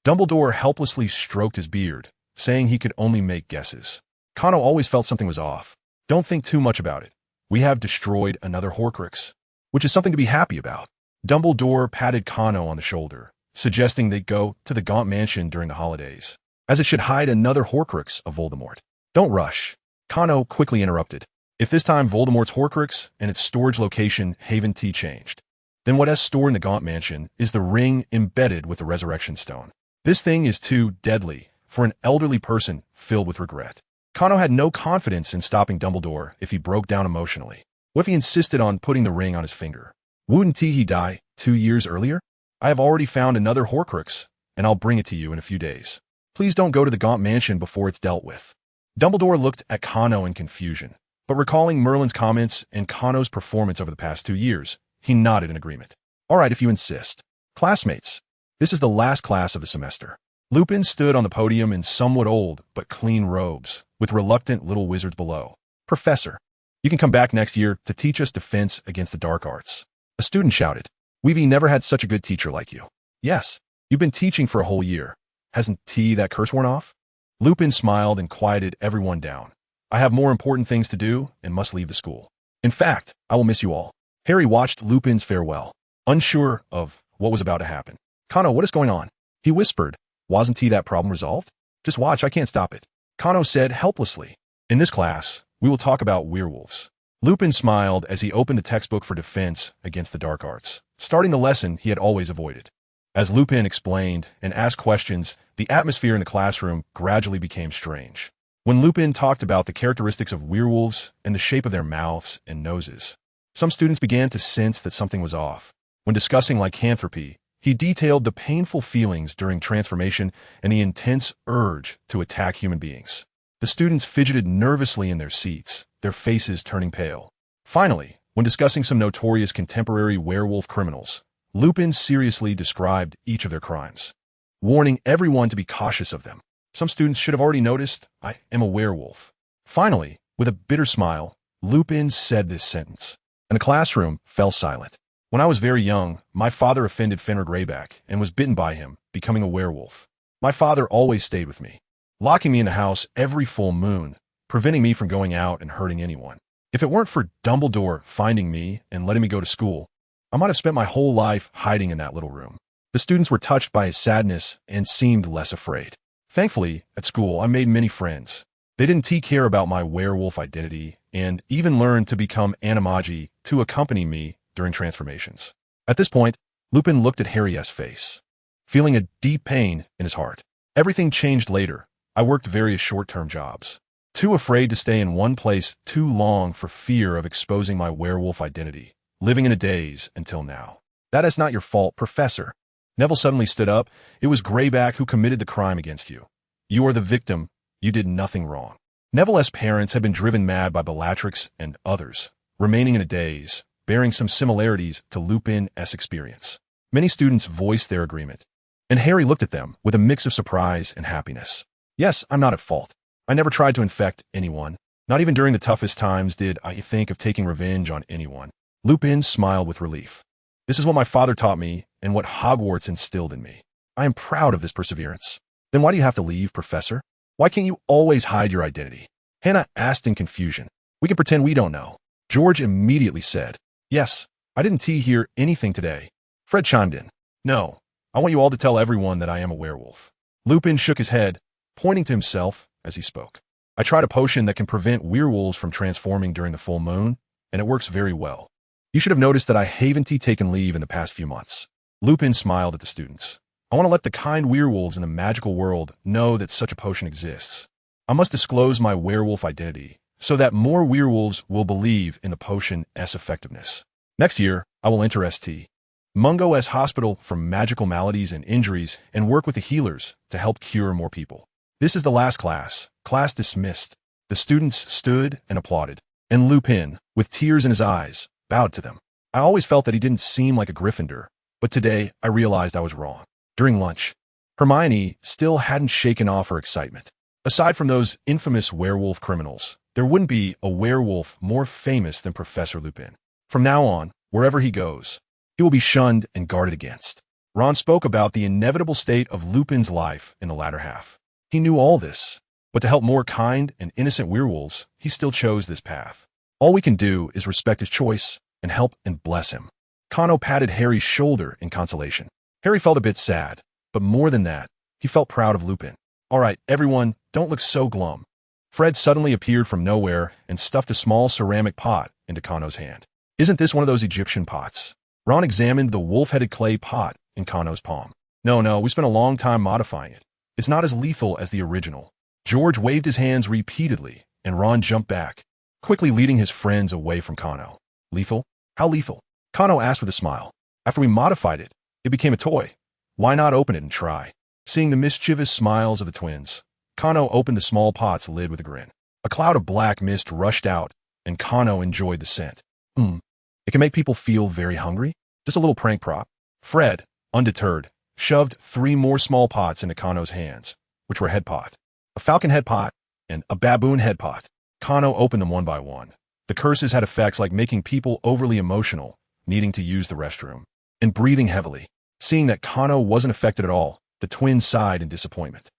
Dumbledore helplessly stroked his beard, saying he could only make guesses. Kano always felt something was off. Don't think too much about it. We have destroyed another Horcrux, which is something to be happy about. Dumbledore patted Kano on the shoulder, suggesting they go to the Gaunt Mansion during the holidays, as it should hide another Horcrux of Voldemort. Don't rush. Kano quickly interrupted. If this time Voldemort's Horcrux and its storage location Haven T changed, then what is stored in the Gaunt Mansion is the ring embedded with the Resurrection Stone. This thing is too deadly for an elderly person filled with regret. Kano had no confidence in stopping Dumbledore if he broke down emotionally. What if he insisted on putting the ring on his finger? Wouldn't he die 2 years earlier? I have already found another Horcrux, and I'll bring it to you in a few days. Please don't go to the Gaunt Mansion before it's dealt with. Dumbledore looked at Kano in confusion, but recalling Merlin's comments and Kano's performance over the past 2 years, he nodded in agreement. All right, if you insist. Classmates, this is the last class of the semester. Lupin stood on the podium in somewhat old but clean robes, with reluctant little wizards below. Professor, you can come back next year to teach us defense against the dark arts. A student shouted. We've never had such a good teacher like you. Yes, you've been teaching for a whole year. Hasn't that curse worn off? Lupin smiled and quieted everyone down. I have more important things to do and must leave the school. In fact, I will miss you all. Harry watched Lupin's farewell, unsure of what was about to happen. Kano, what is going on? He whispered. Wasn't that problem resolved? Just watch, I can't stop it. Kano said helplessly. In this class, we will talk about werewolves. Lupin smiled as he opened the textbook for defense against the dark arts, starting the lesson he had always avoided. As Lupin explained and asked questions, the atmosphere in the classroom gradually became strange. When Lupin talked about the characteristics of werewolves and the shape of their mouths and noses, some students began to sense that something was off. When discussing lycanthropy, he detailed the painful feelings during transformation and the intense urge to attack human beings. The students fidgeted nervously in their seats, their faces turning pale. Finally, when discussing some notorious contemporary werewolf criminals, Lupin seriously described each of their crimes, warning everyone to be cautious of them. Some students should have already noticed, I am a werewolf. Finally, with a bitter smile, Lupin said this sentence, and the classroom fell silent. When I was very young, my father offended Fenrir Greyback and was bitten by him, becoming a werewolf. My father always stayed with me, locking me in the house every full moon, preventing me from going out and hurting anyone. If it weren't for Dumbledore finding me and letting me go to school, I might have spent my whole life hiding in that little room. The students were touched by his sadness and seemed less afraid. Thankfully, at school, I made many friends. They didn't take care about my werewolf identity and even learned to become animagi to accompany me during transformations. At this point, Lupin looked at Harry's face, feeling a deep pain in his heart. Everything changed later. I worked various short-term jobs, too afraid to stay in one place too long for fear of exposing my werewolf identity, living in a daze until now. That is not your fault, Professor. Neville suddenly stood up. It was Greyback who committed the crime against you. You are the victim. You did nothing wrong. Neville's parents had been driven mad by Bellatrix and others, remaining in a daze, bearing some similarities to Lupin's experience. Many students voiced their agreement, and Harry looked at them with a mix of surprise and happiness. Yes, I'm not at fault. I never tried to infect anyone. Not even during the toughest times did I think of taking revenge on anyone. Lupin smiled with relief. This is what my father taught me and what Hogwarts instilled in me. I am proud of this perseverance. Then why do you have to leave, Professor? Why can't you always hide your identity? Hannah asked in confusion. We can pretend we don't know. George immediately said, Yes, I didn't hear anything today. Fred chimed in. No, I want you all to tell everyone that I am a werewolf. Lupin shook his head, pointing to himself as he spoke. I tried a potion that can prevent werewolves from transforming during the full moon, and it works very well. You should have noticed that I haven't taken leave in the past few months. Lupin smiled at the students. I want to let the kind werewolves in the magical world know that such a potion exists. I must disclose my werewolf identity so that more werewolves will believe in the potion's effectiveness. Next year, I will enter St. Mungo's hospital for magical maladies and injuries and work with the healers to help cure more people. This is the last class. Class dismissed. The students stood and applauded, and Lupin, with tears in his eyes, bowed to them. I always felt that he didn't seem like a Gryffindor, but today I realized I was wrong. During lunch, Hermione still hadn't shaken off her excitement. Aside from those infamous werewolf criminals, there wouldn't be a werewolf more famous than Professor Lupin. From now on, wherever he goes, he will be shunned and guarded against. Ron spoke about the inevitable state of Lupin's life in the latter half. He knew all this, but to help more kind and innocent werewolves, he still chose this path. All we can do is respect his choice and help and bless him. Kano patted Harry's shoulder in consolation. Harry felt a bit sad, but more than that, he felt proud of Lupin. All right, everyone, don't look so glum. Fred suddenly appeared from nowhere and stuffed a small ceramic pot into Kano's hand. Isn't this one of those Egyptian pots? Ron examined the wolf-headed clay pot in Kano's palm. No, we spent a long time modifying it. It's not as lethal as the original. George waved his hands repeatedly, and Ron jumped back, quickly leading his friends away from Kano. Lethal? How lethal? Kano asked with a smile. After we modified it, it became a toy. Why not open it and try? Seeing the mischievous smiles of the twins, Kano opened the small pot's lid with a grin. A cloud of black mist rushed out, and Kano enjoyed the scent. It can make people feel very hungry? Just a little prank prop. Fred, undeterred, shoved 3 more small pots into Kano's hands, which were a head pot, a falcon head pot, and a baboon head pot. Kano opened them one by one. The curses had effects like making people overly emotional, needing to use the restroom, and breathing heavily. Seeing that Kano wasn't affected at all, the twins sighed in disappointment.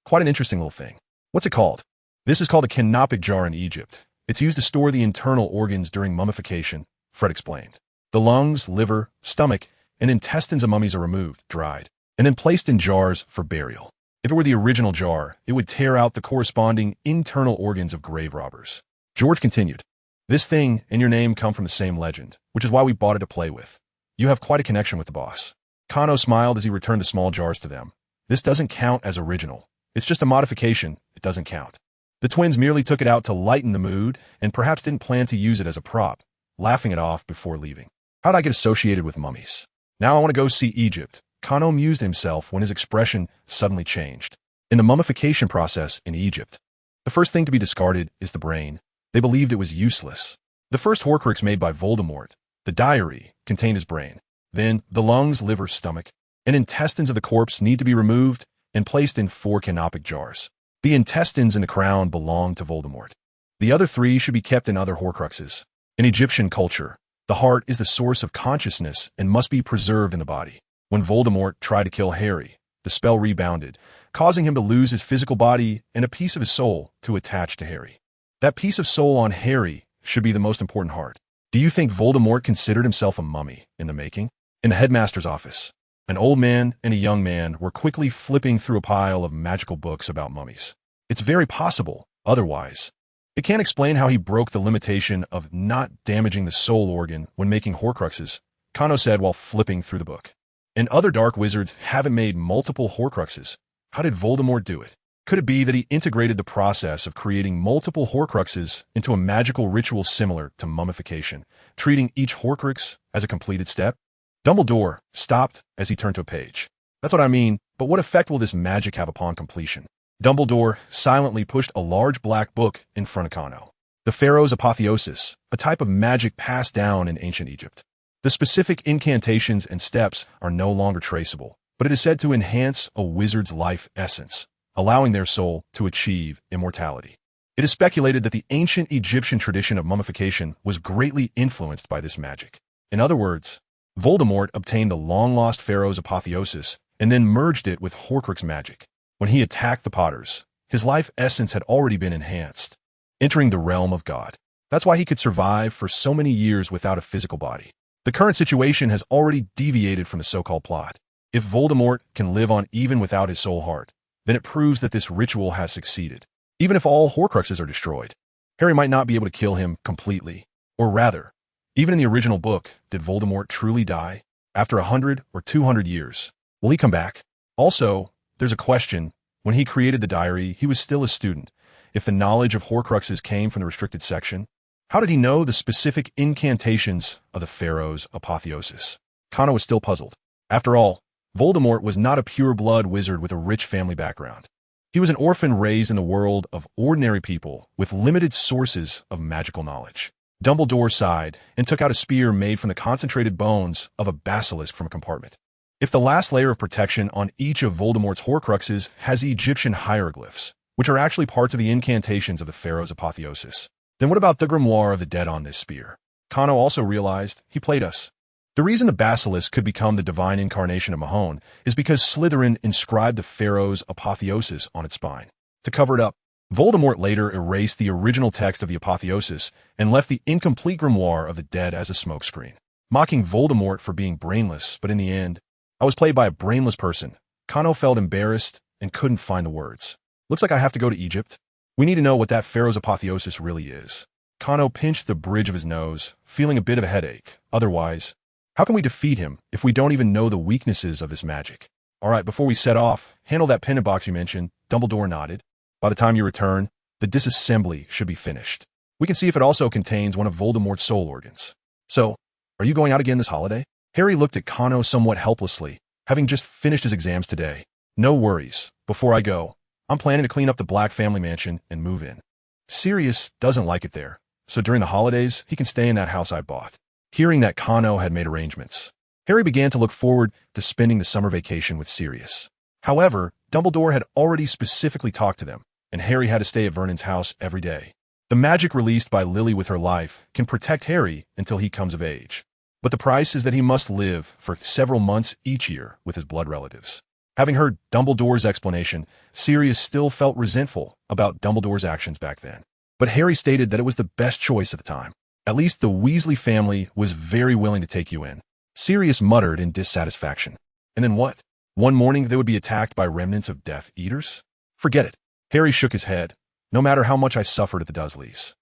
Quite an interesting little thing. What's it called? This is called a Canopus jar in Egypt. It's used to store the internal organs during mummification, Fred explained. The lungs, liver, stomach, and intestines of mummies are removed, dried, and then placed in jars for burial. If it were the original jar, it would tear out the corresponding internal organs of grave robbers. George continued. This thing and your name come from the same legend, which is why we bought it to play with. You have quite a connection with the boss. Kano smiled as he returned the small jars to them. This doesn't count as original. It's just a modification. It doesn't count. The twins merely took it out to lighten the mood and perhaps didn't plan to use it as a prop, laughing it off before leaving. How'd I get associated with mummies? Now I want to go see Egypt. Kano amused himself when his expression suddenly changed. In the mummification process in Egypt, the first thing to be discarded is the brain. They believed it was useless. The first Horcrux made by Voldemort, the diary, contained his brain. Then the lungs, liver, stomach, and intestines of the corpse need to be removed and placed in 4 Canopus jars. The intestines and the crown belong to Voldemort. The other 3 should be kept in other Horcruxes. In Egyptian culture, the heart is the source of consciousness and must be preserved in the body. When Voldemort tried to kill Harry, the spell rebounded, causing him to lose his physical body and a piece of his soul to attach to Harry. That piece of soul on Harry should be the most important heart. Do you think Voldemort considered himself a mummy in the making? In the headmaster's office, An old man and a young man were quickly flipping through a pile of magical books about mummies. It's very possible, otherwise. It can't explain how he broke the limitation of not damaging the soul organ when making Horcruxes, Kano said while flipping through the book. And other dark wizards haven't made multiple Horcruxes. How did Voldemort do it? Could it be that he integrated the process of creating multiple Horcruxes into a magical ritual similar to mummification, treating each Horcrux as a completed step? Dumbledore stopped as he turned to a page. That's what I mean, but what effect will this magic have upon completion? Dumbledore silently pushed a large black book in front of Kano. The Pharaoh's Apotheosis, a type of magic passed down in ancient Egypt. The specific incantations and steps are no longer traceable, but it is said to enhance a wizard's life essence, allowing their soul to achieve immortality. It is speculated that the ancient Egyptian tradition of mummification was greatly influenced by this magic. In other words, Voldemort obtained the long-lost Pharaoh's Apotheosis and then merged it with Horcrux magic. When he attacked the Potters, his life essence had already been enhanced, entering the realm of God. That's why he could survive for so many years without a physical body. The current situation has already deviated from the so-called plot. If Voldemort can live on even without his soul heart, then it proves that this ritual has succeeded. Even if all Horcruxes are destroyed, Harry might not be able to kill him completely. Or rather, even in the original book, did Voldemort truly die? After 100 or 200 years, will he come back? Also, there's a question. When he created the diary, he was still a student. If the knowledge of Horcruxes came from the restricted section, how did he know the specific incantations of the Pharaoh's Apotheosis? Kano was still puzzled. After all, Voldemort was not a pure-blood wizard with a rich family background. He was an orphan raised in the world of ordinary people with limited sources of magical knowledge. Dumbledore sighed and took out a spear made from the concentrated bones of a basilisk from a compartment. If the last layer of protection on each of Voldemort's Horcruxes has the Egyptian hieroglyphs, which are actually parts of the incantations of the Pharaoh's Apotheosis, then what about the grimoire of the dead on this spear? Kano also realized he played us. The reason the basilisk could become the divine incarnation of Mahone is because Slytherin inscribed the Pharaoh's Apotheosis on its spine. To cover it up, Voldemort later erased the original text of the Apotheosis and left the incomplete grimoire of the dead as a smokescreen, mocking Voldemort for being brainless. But in the end, I was played by a brainless person. Kano felt embarrassed and couldn't find the words. Looks like I have to go to Egypt. We need to know what that Pharaoh's Apotheosis really is. Kano pinched the bridge of his nose, feeling a bit of a headache. Otherwise, how can we defeat him if we don't even know the weaknesses of this magic? All right, before we set off, handle that pendant box you mentioned. Dumbledore nodded. By the time you return, the disassembly should be finished. We can see if it also contains one of Voldemort's soul organs. So, are you going out again this holiday? Harry looked at Kano somewhat helplessly, having just finished his exams today. No worries. Before I go, I'm planning to clean up the Black family mansion and move in. Sirius doesn't like it there, so during the holidays, he can stay in that house I bought. Hearing that Kano had made arrangements, Harry began to look forward to spending the summer vacation with Sirius. However, Dumbledore had already specifically talked to them, and Harry had to stay at Vernon's house every day. The magic released by Lily with her life can protect Harry until he comes of age. But the price is that he must live for several months each year with his blood relatives. Having heard Dumbledore's explanation, Sirius still felt resentful about Dumbledore's actions back then. But Harry stated that it was the best choice at the time. At least the Weasley family was very willing to take you in. Sirius muttered in dissatisfaction. And then what? One morning they would be attacked by remnants of Death Eaters? Forget it. Harry shook his head. No matter how much I suffered at the Dursleys,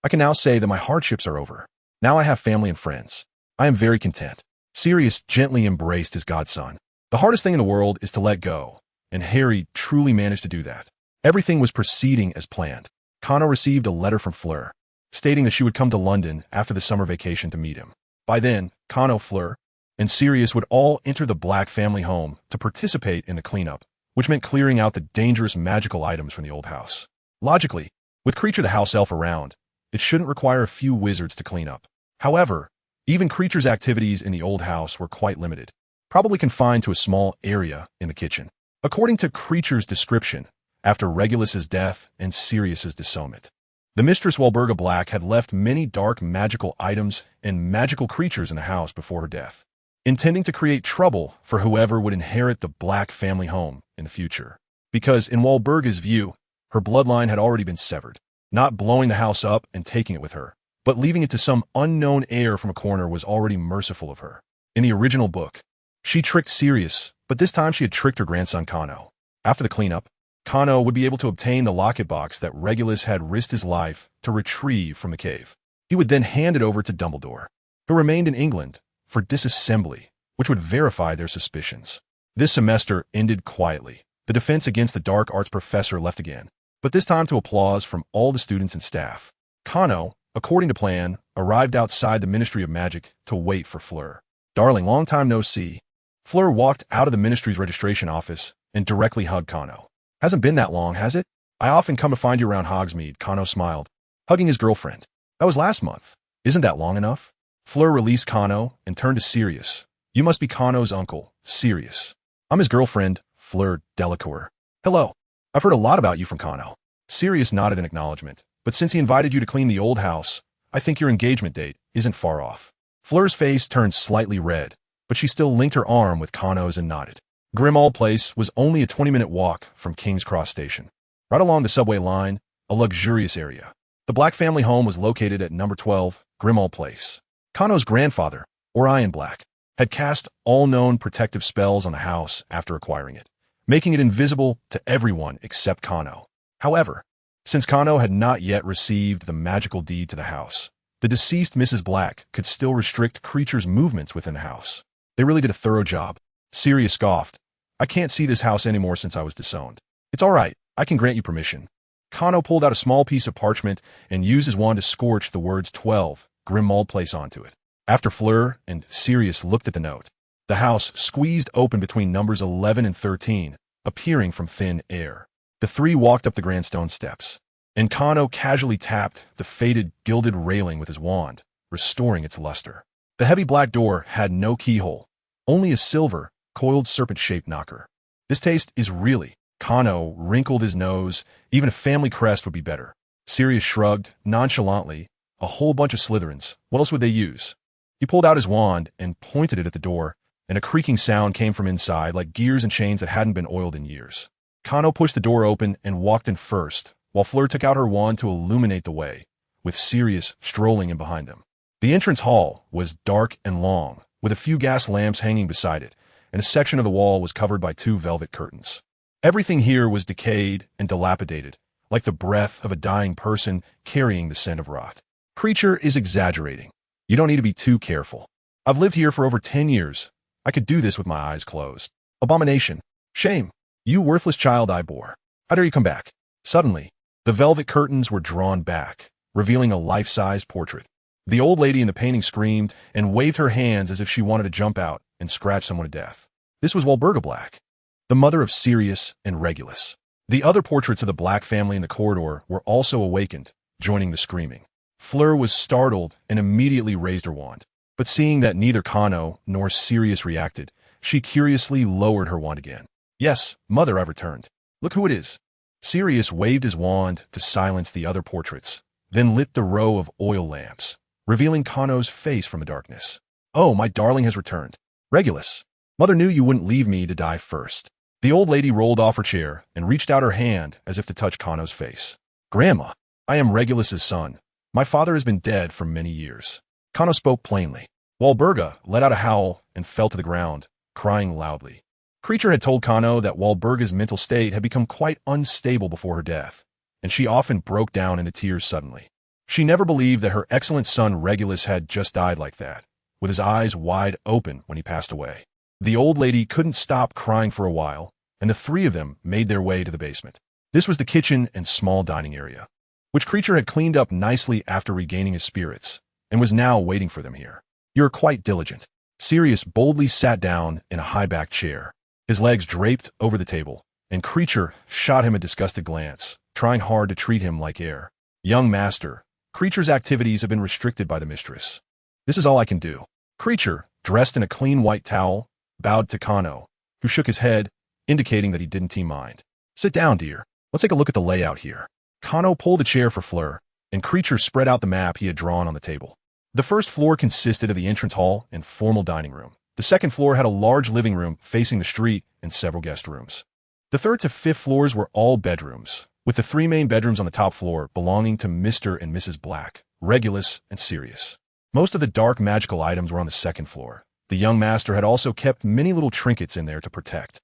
I can now say that my hardships are over. Now I have family and friends. I am very content. Sirius gently embraced his godson. The hardest thing in the world is to let go, and Harry truly managed to do that. Everything was proceeding as planned. Kano received a letter from Fleur, stating that she would come to London after the summer vacation to meet him. By then, Kano, Fleur, and Sirius would all enter the Black family home to participate in the cleanup, which meant clearing out the dangerous magical items from the old house. Logically, with Creature the house elf around, it shouldn't require a few wizards to clean up. However, even Creature's activities in the old house were quite limited, probably confined to a small area in the kitchen. According to Creature's description, after Regulus's death and Sirius's disownment, the Mistress Walburga Black had left many dark magical items and magical creatures in the house before her death, intending to create trouble for whoever would inherit the Black family home in the future. Because in Walburga's view, her bloodline had already been severed. Not blowing the house up and taking it with her, but leaving it to some unknown heir from a corner was already merciful of her. In the original book, She tricked Sirius, but this time she had tricked her grandson Kano. After the cleanup, Kano would be able to obtain the locket box that Regulus had risked his life to retrieve from the cave. He would then hand it over to Dumbledore, who remained in England for disassembly, which would verify their suspicions. This semester ended quietly. The defense against the dark arts professor left again, but this time to applause from all the students and staff. Kano, according to plan, arrived outside the Ministry of Magic to wait for Fleur. "Darling, long time no see." Fleur walked out of the ministry's registration office and directly hugged Kano. "Hasn't been that long, has it? I often come to find you around Hogsmeade," Kano smiled, hugging his girlfriend. "That was last month. Isn't that long enough?" Fleur released Kano and turned to Sirius. "You must be Kano's uncle, Sirius." "I'm his girlfriend, Fleur Delacour." "Hello. I've heard a lot about you from Kano." Sirius nodded in acknowledgement, but since he invited you to clean the old house, I think your engagement date isn't far off. Fleur's face turned slightly red, but she still linked her arm with Kano's and nodded. Grimmauld Place was only a 20-minute walk from King's Cross Station. Right along the subway line, a luxurious area. The Black family home was located at number 12, Grimmauld Place. Kano's grandfather, Orion Black, had cast all known protective spells on the house after acquiring it, making it invisible to everyone except Kano. However, since Kano had not yet received the magical deed to the house, the deceased Mrs. Black could still restrict creatures' movements within the house. They really did a thorough job. Sirius scoffed. "I can't see this house anymore since I was disowned." "It's all right. I can grant you permission." Kano pulled out a small piece of parchment and used his wand to scorch the words 12, Grimmauld Place onto it. After Fleur and Sirius looked at the note, the house squeezed open between numbers 11 and 13, appearing from thin air. The three walked up the grand stone steps, and Kano casually tapped the faded, gilded railing with his wand, restoring its luster. The heavy black door had no keyhole, only a silver, coiled serpent-shaped knocker. "This taste is really—" Kano wrinkled his nose. "Even a family crest would be better." Sirius shrugged, nonchalantly. "A whole bunch of Slytherins. What else would they use?" He pulled out his wand and pointed it at the door, and a creaking sound came from inside like gears and chains that hadn't been oiled in years. Kano pushed the door open and walked in first, while Fleur took out her wand to illuminate the way, with Sirius strolling in behind them. The entrance hall was dark and long, with a few gas lamps hanging beside it, and a section of the wall was covered by 2 velvet curtains. Everything here was decayed and dilapidated, like the breath of a dying person carrying the scent of rot. "Creature is exaggerating. You don't need to be too careful. I've lived here for over 10 years. I could do this with my eyes closed." "Abomination. Shame. You worthless child I bore. How dare you come back?" Suddenly, the velvet curtains were drawn back, revealing a life-size portrait. The old lady in the painting screamed and waved her hands as if she wanted to jump out and scratch someone to death. This was Walburga Black, the mother of Sirius and Regulus. The other portraits of the Black family in the corridor were also awakened, joining the screaming. Fleur was startled and immediately raised her wand. But seeing that neither Kano nor Sirius reacted, she curiously lowered her wand again. "Yes, mother, I've returned. Look who it is." Sirius waved his wand to silence the other portraits, then lit the row of oil lamps, revealing Kano's face from the darkness. "Oh, my darling has returned. Regulus, mother knew you wouldn't leave me to die first." The old lady rolled off her chair and reached out her hand as if to touch Kano's face. "Grandma, I am Regulus's son. My father has been dead for many years." Kano spoke plainly. Walburga let out a howl and fell to the ground, crying loudly. Creature had told Kano that Walburga's mental state had become quite unstable before her death, and she often broke down into tears suddenly. She never believed that her excellent son Regulus had just died like that, with his eyes wide open when he passed away. The old lady couldn't stop crying for a while, and the three of them made their way to the basement. This was the kitchen and small dining area, which Creature had cleaned up nicely after regaining his spirits, and was now waiting for them here. "You're quite diligent." Sirius boldly sat down in a high-backed chair, his legs draped over the table, and Creature shot him a disgusted glance, trying hard to treat him like air. "Young master, Creature's activities have been restricted by the mistress. This is all I can do." Creature, dressed in a clean white towel, bowed to Kano, who shook his head, indicating that he didn't mind. "Sit down, dear. Let's take a look at the layout here." Kano pulled a chair for Fleur, and Creature spread out the map he had drawn on the table. The first floor consisted of the entrance hall and formal dining room. The second floor had a large living room facing the street and several guest rooms. The third to fifth floors were all bedrooms, with the 3 main bedrooms on the top floor belonging to Mr. and Mrs. Black, Regulus, and Sirius. Most of the dark magical items were on the second floor, The young master had also kept many little trinkets in there to protect.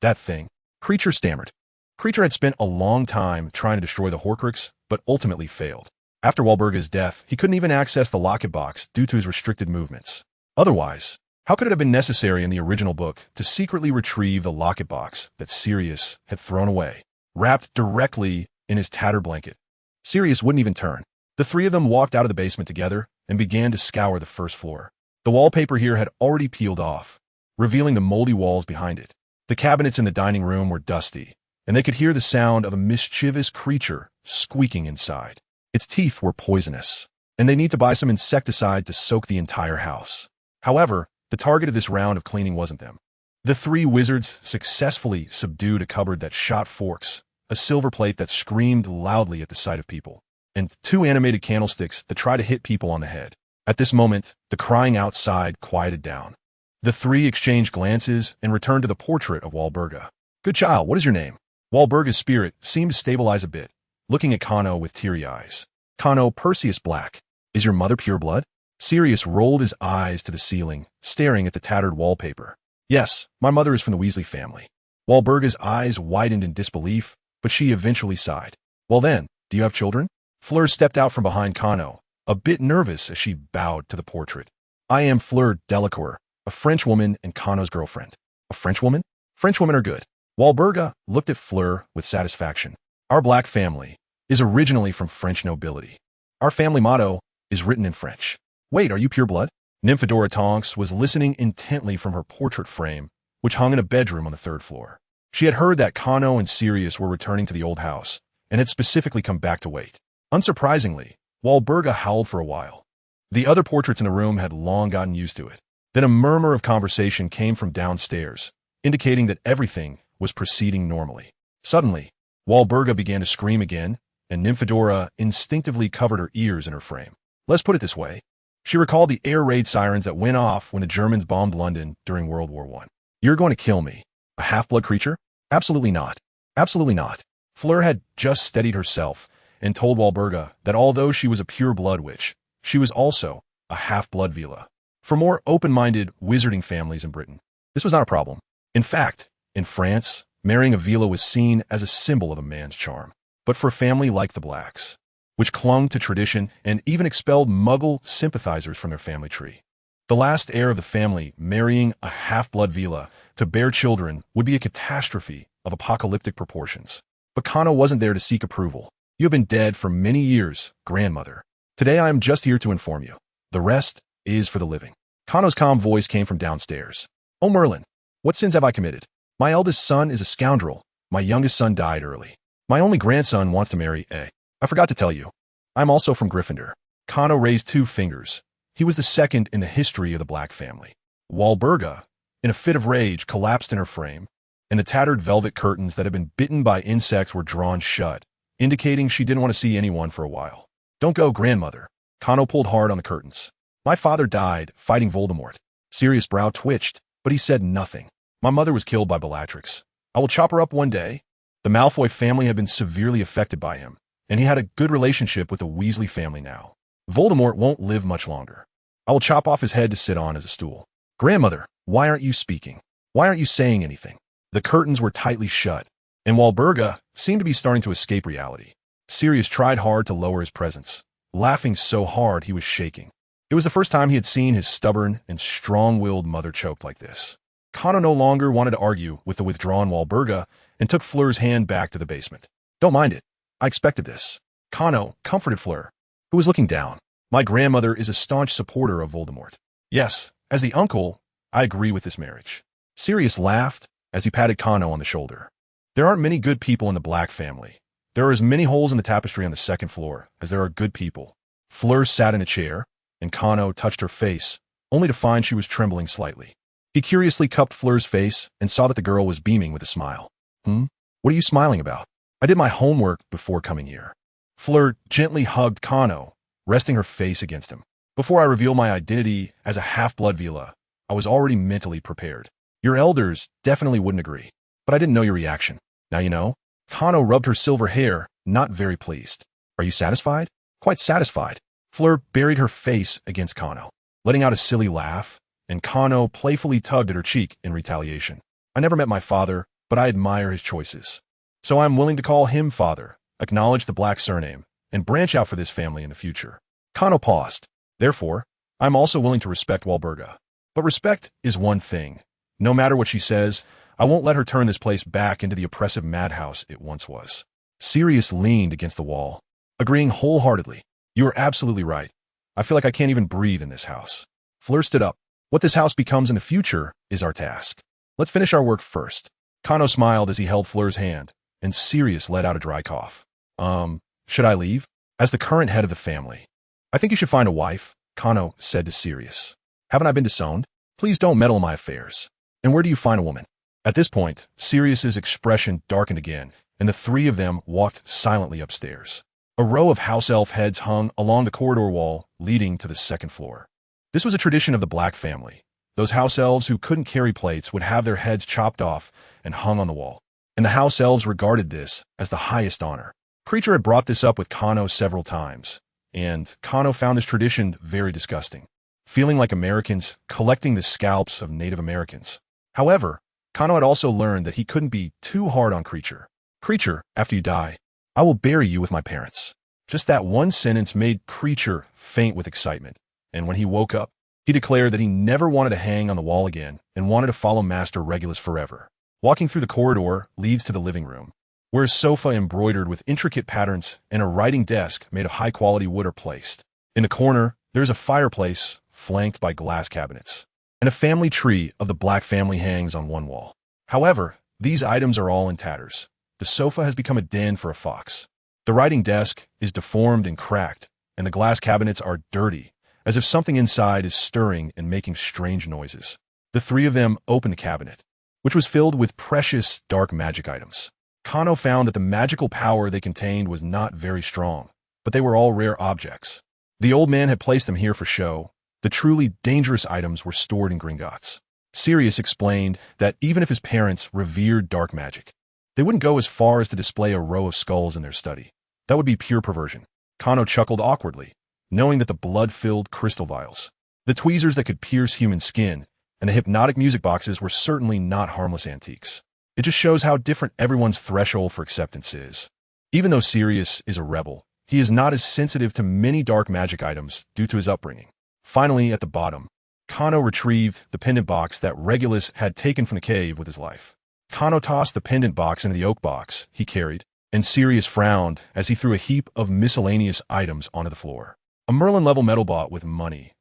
That thing. Creature stammered. Creature had spent a long time trying to destroy the Horcrux, but ultimately failed. After Walburga's death, he couldn't even access the locket box due to his restricted movements. Otherwise, how could it have been necessary in the original book to secretly retrieve the locket box that Sirius had thrown away, wrapped directly in his tattered blanket? Sirius wouldn't even turn. The three of them walked out of the basement together and began to scour the first floor. The wallpaper here had already peeled off, revealing the moldy walls behind it. The cabinets in the dining room were dusty, and they could hear the sound of a mischievous creature squeaking inside. Its teeth were poisonous, and they need to buy some insecticide to soak the entire house. However, the target of this round of cleaning wasn't them. The three wizards successfully subdued a cupboard that shot forks, a silver plate that screamed loudly at the sight of people, and two animated candlesticks that tried to hit people on the head. At this moment, the crying outside quieted down. The three exchanged glances and returned to the portrait of Walburga. "Good child, what is your name?" Walburga's spirit seemed to stabilize a bit, looking at Cano with teary eyes. "Cano Perseus Black. Is your mother pure blood?" Sirius rolled his eyes to the ceiling, staring at the tattered wallpaper. "Yes, my mother is from the Weasley family." Walburga's eyes widened in disbelief, but she eventually sighed. "Well then, do you have children?" Fleur stepped out from behind Cano, a bit nervous as she bowed to the portrait. "I am Fleur Delacour, a French woman and Cano's girlfriend." "A French woman? French women are good." Walburga looked at Fleur with satisfaction. "Our black family is originally from French nobility. Our family motto is written in French." "Wait, are you pure blood?" Nymphadora Tonks was listening intently from her portrait frame, which hung in a bedroom on the third floor. She had heard that Cano and Sirius were returning to the old house, and had specifically come back to wait. Unsurprisingly, Walburga howled for a while. The other portraits in the room had long gotten used to it. Then a murmur of conversation came from downstairs, indicating that everything was proceeding normally. Suddenly, Walburga began to scream again, and Nymphadora instinctively covered her ears in her frame. Let's put it this way. She recalled the air raid sirens that went off when the Germans bombed London during World War I. "You're going to kill me? A half-blood creature?" "Absolutely not. Absolutely not." Fleur had just steadied herself and told Walburga that although she was a pure blood witch, she was also a half-blood Vila. For more open-minded wizarding families in Britain, this was not a problem. In fact, in France, marrying a Vila was seen as a symbol of a man's charm. But for a family like the Blacks, which clung to tradition and even expelled Muggle sympathizers from their family tree, the last heir of the family marrying a half-blood Vila to bear children would be a catastrophe of apocalyptic proportions. But Cano wasn't there to seek approval. "You have been dead for many years, grandmother. Today I am just here to inform you. The rest is for the living." Cano's calm voice came from downstairs. "Oh Merlin, what sins have I committed? My eldest son is a scoundrel. My youngest son died early. My only grandson wants to marry a... I forgot to tell you. I'm also from Gryffindor." Cano raised 2 fingers. He was the second in the history of the Black family. Walburga, in a fit of rage, collapsed in her frame, and the tattered velvet curtains that had been bitten by insects were drawn shut, indicating she didn't want to see anyone for a while. "Don't go, grandmother." Cano pulled hard on the curtains. "My father died fighting Voldemort." Sirius' brow twitched, but he said nothing. "My mother was killed by Bellatrix. I will chop her up one day." The Malfoy family had been severely affected by him, and he had a good relationship with the Weasley family now. "Voldemort won't live much longer. I will chop off his head to sit on as a stool." "Grandmother, why aren't you speaking? Why aren't you saying anything?" The curtains were tightly shut, and Walburga seemed to be starting to escape reality. Sirius tried hard to lower his presence, laughing so hard he was shaking. It was the first time he had seen his stubborn and strong-willed mother choked like this. Cano no longer wanted to argue with the withdrawn Walburga and took Fleur's hand back to the basement. "Don't mind it. I expected this." Cano comforted Fleur, who was looking down. "My grandmother is a staunch supporter of Voldemort. Yes, as the uncle, I agree with this marriage." Sirius laughed as he patted Cano on the shoulder. "There aren't many good people in the Black family. There are as many holes in the tapestry on the second floor as there are good people." Fleur sat in a chair, and Cano touched her face, only to find she was trembling slightly. He curiously cupped Fleur's face and saw that the girl was beaming with a smile. What are you smiling about?" "I did my homework before coming here." Fleur gently hugged Cano, resting her face against him. "Before I reveal my identity as a half-blood Vila, I was already mentally prepared. Your elders definitely wouldn't agree, but I didn't know your reaction. Now you know." Cano rubbed her silver hair, not very pleased. "Are you satisfied?" "Quite satisfied." Fleur buried her face against Cano, letting out a silly laugh, and Kano playfully tugged at her cheek in retaliation. I never met my father, but I admire his choices. So I am willing to call him father, acknowledge the black surname, and branch out for this family in the future. Kano paused. Therefore, I am also willing to respect Walburga. But respect is one thing. No matter what she says, I won't let her turn this place back into the oppressive madhouse it once was. Sirius leaned against the wall, agreeing wholeheartedly. You are absolutely right. I feel like I can't even breathe in this house. Fleur stood up. What this house becomes in the future is our task. Let's finish our work first. Kano smiled as he held Fleur's hand, and Sirius let out a dry cough. Should I leave? As the current head of the family, I think you should find a wife, Kano said to Sirius. Haven't I been disowned? Please don't meddle in my affairs. And where do you find a woman? At this point, Sirius's expression darkened again, and the three of them walked silently upstairs. A row of house elf heads hung along the corridor wall leading to the second floor. This was a tradition of the Black family. Those house elves who couldn't carry plates would have their heads chopped off and hung on the wall. And the house elves regarded this as the highest honor. Creature had brought this up with Kano several times, and Kano found this tradition very disgusting, feeling like Americans collecting the scalps of Native Americans. However, Kano had also learned that he couldn't be too hard on Creature. Creature, after you die, I will bury you with my parents. Just that one sentence made Creature faint with excitement, and when he woke up, he declared that he never wanted to hang on the wall again and wanted to follow Master Regulus forever. Walking through the corridor leads to the living room, where a sofa embroidered with intricate patterns and a writing desk made of high-quality wood are placed. In the corner, there is a fireplace flanked by glass cabinets, and a family tree of the Black family hangs on one wall. However, these items are all in tatters. The sofa has become a den for a fox. The writing desk is deformed and cracked, and the glass cabinets are dirty, as if something inside is stirring and making strange noises. The three of them opened the cabinet, which was filled with precious dark magic items. Kano found that the magical power they contained was not very strong, but they were all rare objects. The old man had placed them here for show. The truly dangerous items were stored in Gringotts. Sirius explained that even if his parents revered dark magic, they wouldn't go as far as to display a row of skulls in their study. That would be pure perversion. Kano chuckled awkwardly, knowing that the blood-filled crystal vials, the tweezers that could pierce human skin, and the hypnotic music boxes were certainly not harmless antiques. It just shows how different everyone's threshold for acceptance is. Even though Sirius is a rebel, he is not as sensitive to many dark magic items due to his upbringing. Finally, at the bottom, Kano retrieved the pendant box that Regulus had taken from the cave with his life. Kano tossed the pendant box into the oak box he carried, and Sirius frowned as he threw a heap of miscellaneous items onto the floor. A Merlin-level metal bot with money.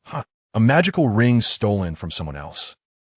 A magical ring stolen from someone else.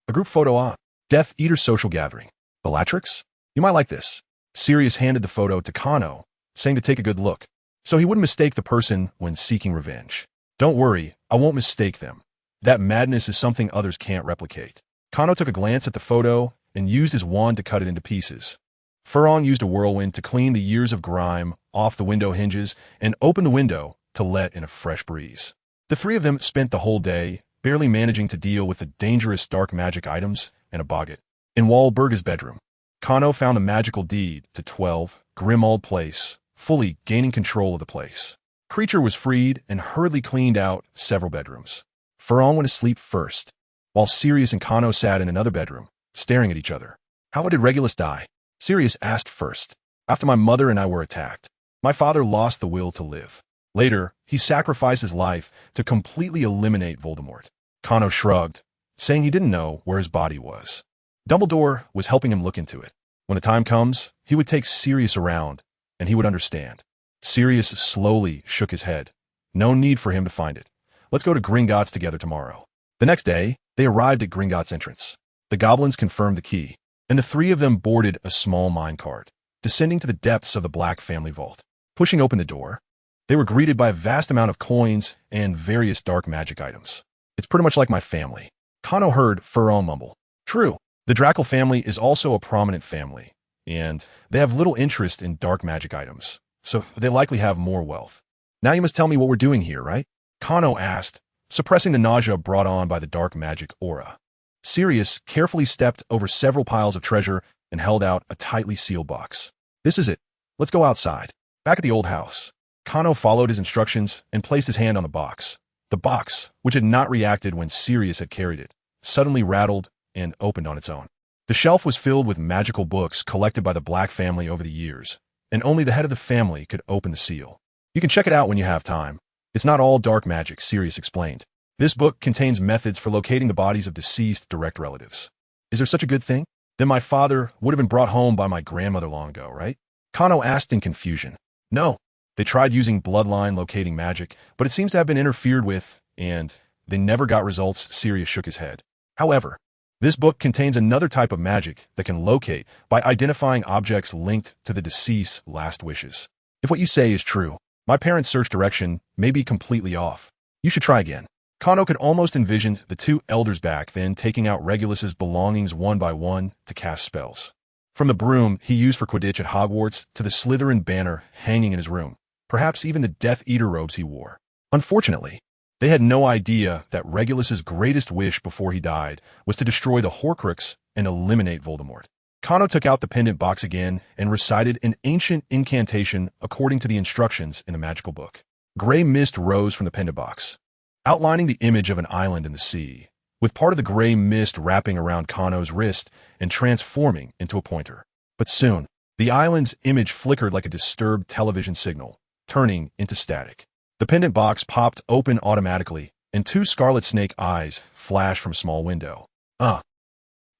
A group photo on Death Eater social gathering. Bellatrix? You might like this. Sirius handed the photo to Kano, saying to take a good look, so he wouldn't mistake the person when seeking revenge. Don't worry, I won't mistake them. That madness is something others can't replicate. Kano took a glance at the photo and used his wand to cut it into pieces. Furon used a whirlwind to clean the years of grime off the window hinges and open the window to let in a fresh breeze. The three of them spent the whole day, barely managing to deal with the dangerous dark magic items and a boggart. In Walburga's bedroom, Kano found a magical deed to 12 Grimald Place, fully gaining control of the place. Creature was freed and hurriedly cleaned out several bedrooms. Furon went to sleep first, while Sirius and Kano sat in another bedroom, staring at each other. How did Regulus die? Sirius asked first. After my mother and I were attacked, my father lost the will to live. Later, he sacrificed his life to completely eliminate Voldemort. Kano shrugged, saying he didn't know where his body was. Dumbledore was helping him look into it. When the time comes, he would take Sirius around, and he would understand. Sirius slowly shook his head. No need for him to find it. Let's go to Gringotts together tomorrow. The next day, they arrived at Gringotts' entrance. The goblins confirmed the key, and the three of them boarded a small minecart, descending to the depths of the Black family vault. Pushing open the door, they were greeted by a vast amount of coins and various dark magic items. It's pretty much like my family. Kano heard Furon mumble. True, the Drackle family is also a prominent family, and they have little interest in dark magic items, so they likely have more wealth. Now you must tell me what we're doing here, right? Kano asked, suppressing the nausea brought on by the dark magic aura. Sirius carefully stepped over several piles of treasure and held out a tightly sealed box. This is it. Let's go outside. Back at the old house, Kano followed his instructions and placed his hand on the box. The box, which had not reacted when Sirius had carried it, suddenly rattled and opened on its own. The shelf was filled with magical books collected by the Black family over the years, and only the head of the family could open the seal. You can check it out when you have time. It's not all dark magic, Sirius explained. This book contains methods for locating the bodies of deceased direct relatives. Is there such a good thing? Then my father would have been brought home by my grandmother long ago, right? Kano asked in confusion. No. They tried using bloodline locating magic, but it seems to have been interfered with, and they never got results. Sirius shook his head. However, this book contains another type of magic that can locate by identifying objects linked to the deceased's last wishes. If what you say is true, my parents' search direction may be completely off. You should try again. Kano could almost envision the two elders back then taking out Regulus's belongings one by one to cast spells. From the broom he used for Quidditch at Hogwarts to the Slytherin banner hanging in his room, perhaps even the Death Eater robes he wore. Unfortunately, they had no idea that Regulus's greatest wish before he died was to destroy the Horcrux and eliminate Voldemort. Kano took out the pendant box again and recited an ancient incantation according to the instructions in the magical book. Gray mist rose from the pendant box, outlining the image of an island in the sea, with part of the gray mist wrapping around Kano's wrist and transforming into a pointer. But soon, the island's image flickered like a disturbed television signal, turning into static. The pendant box popped open automatically, and two scarlet snake eyes flashed from a small window. I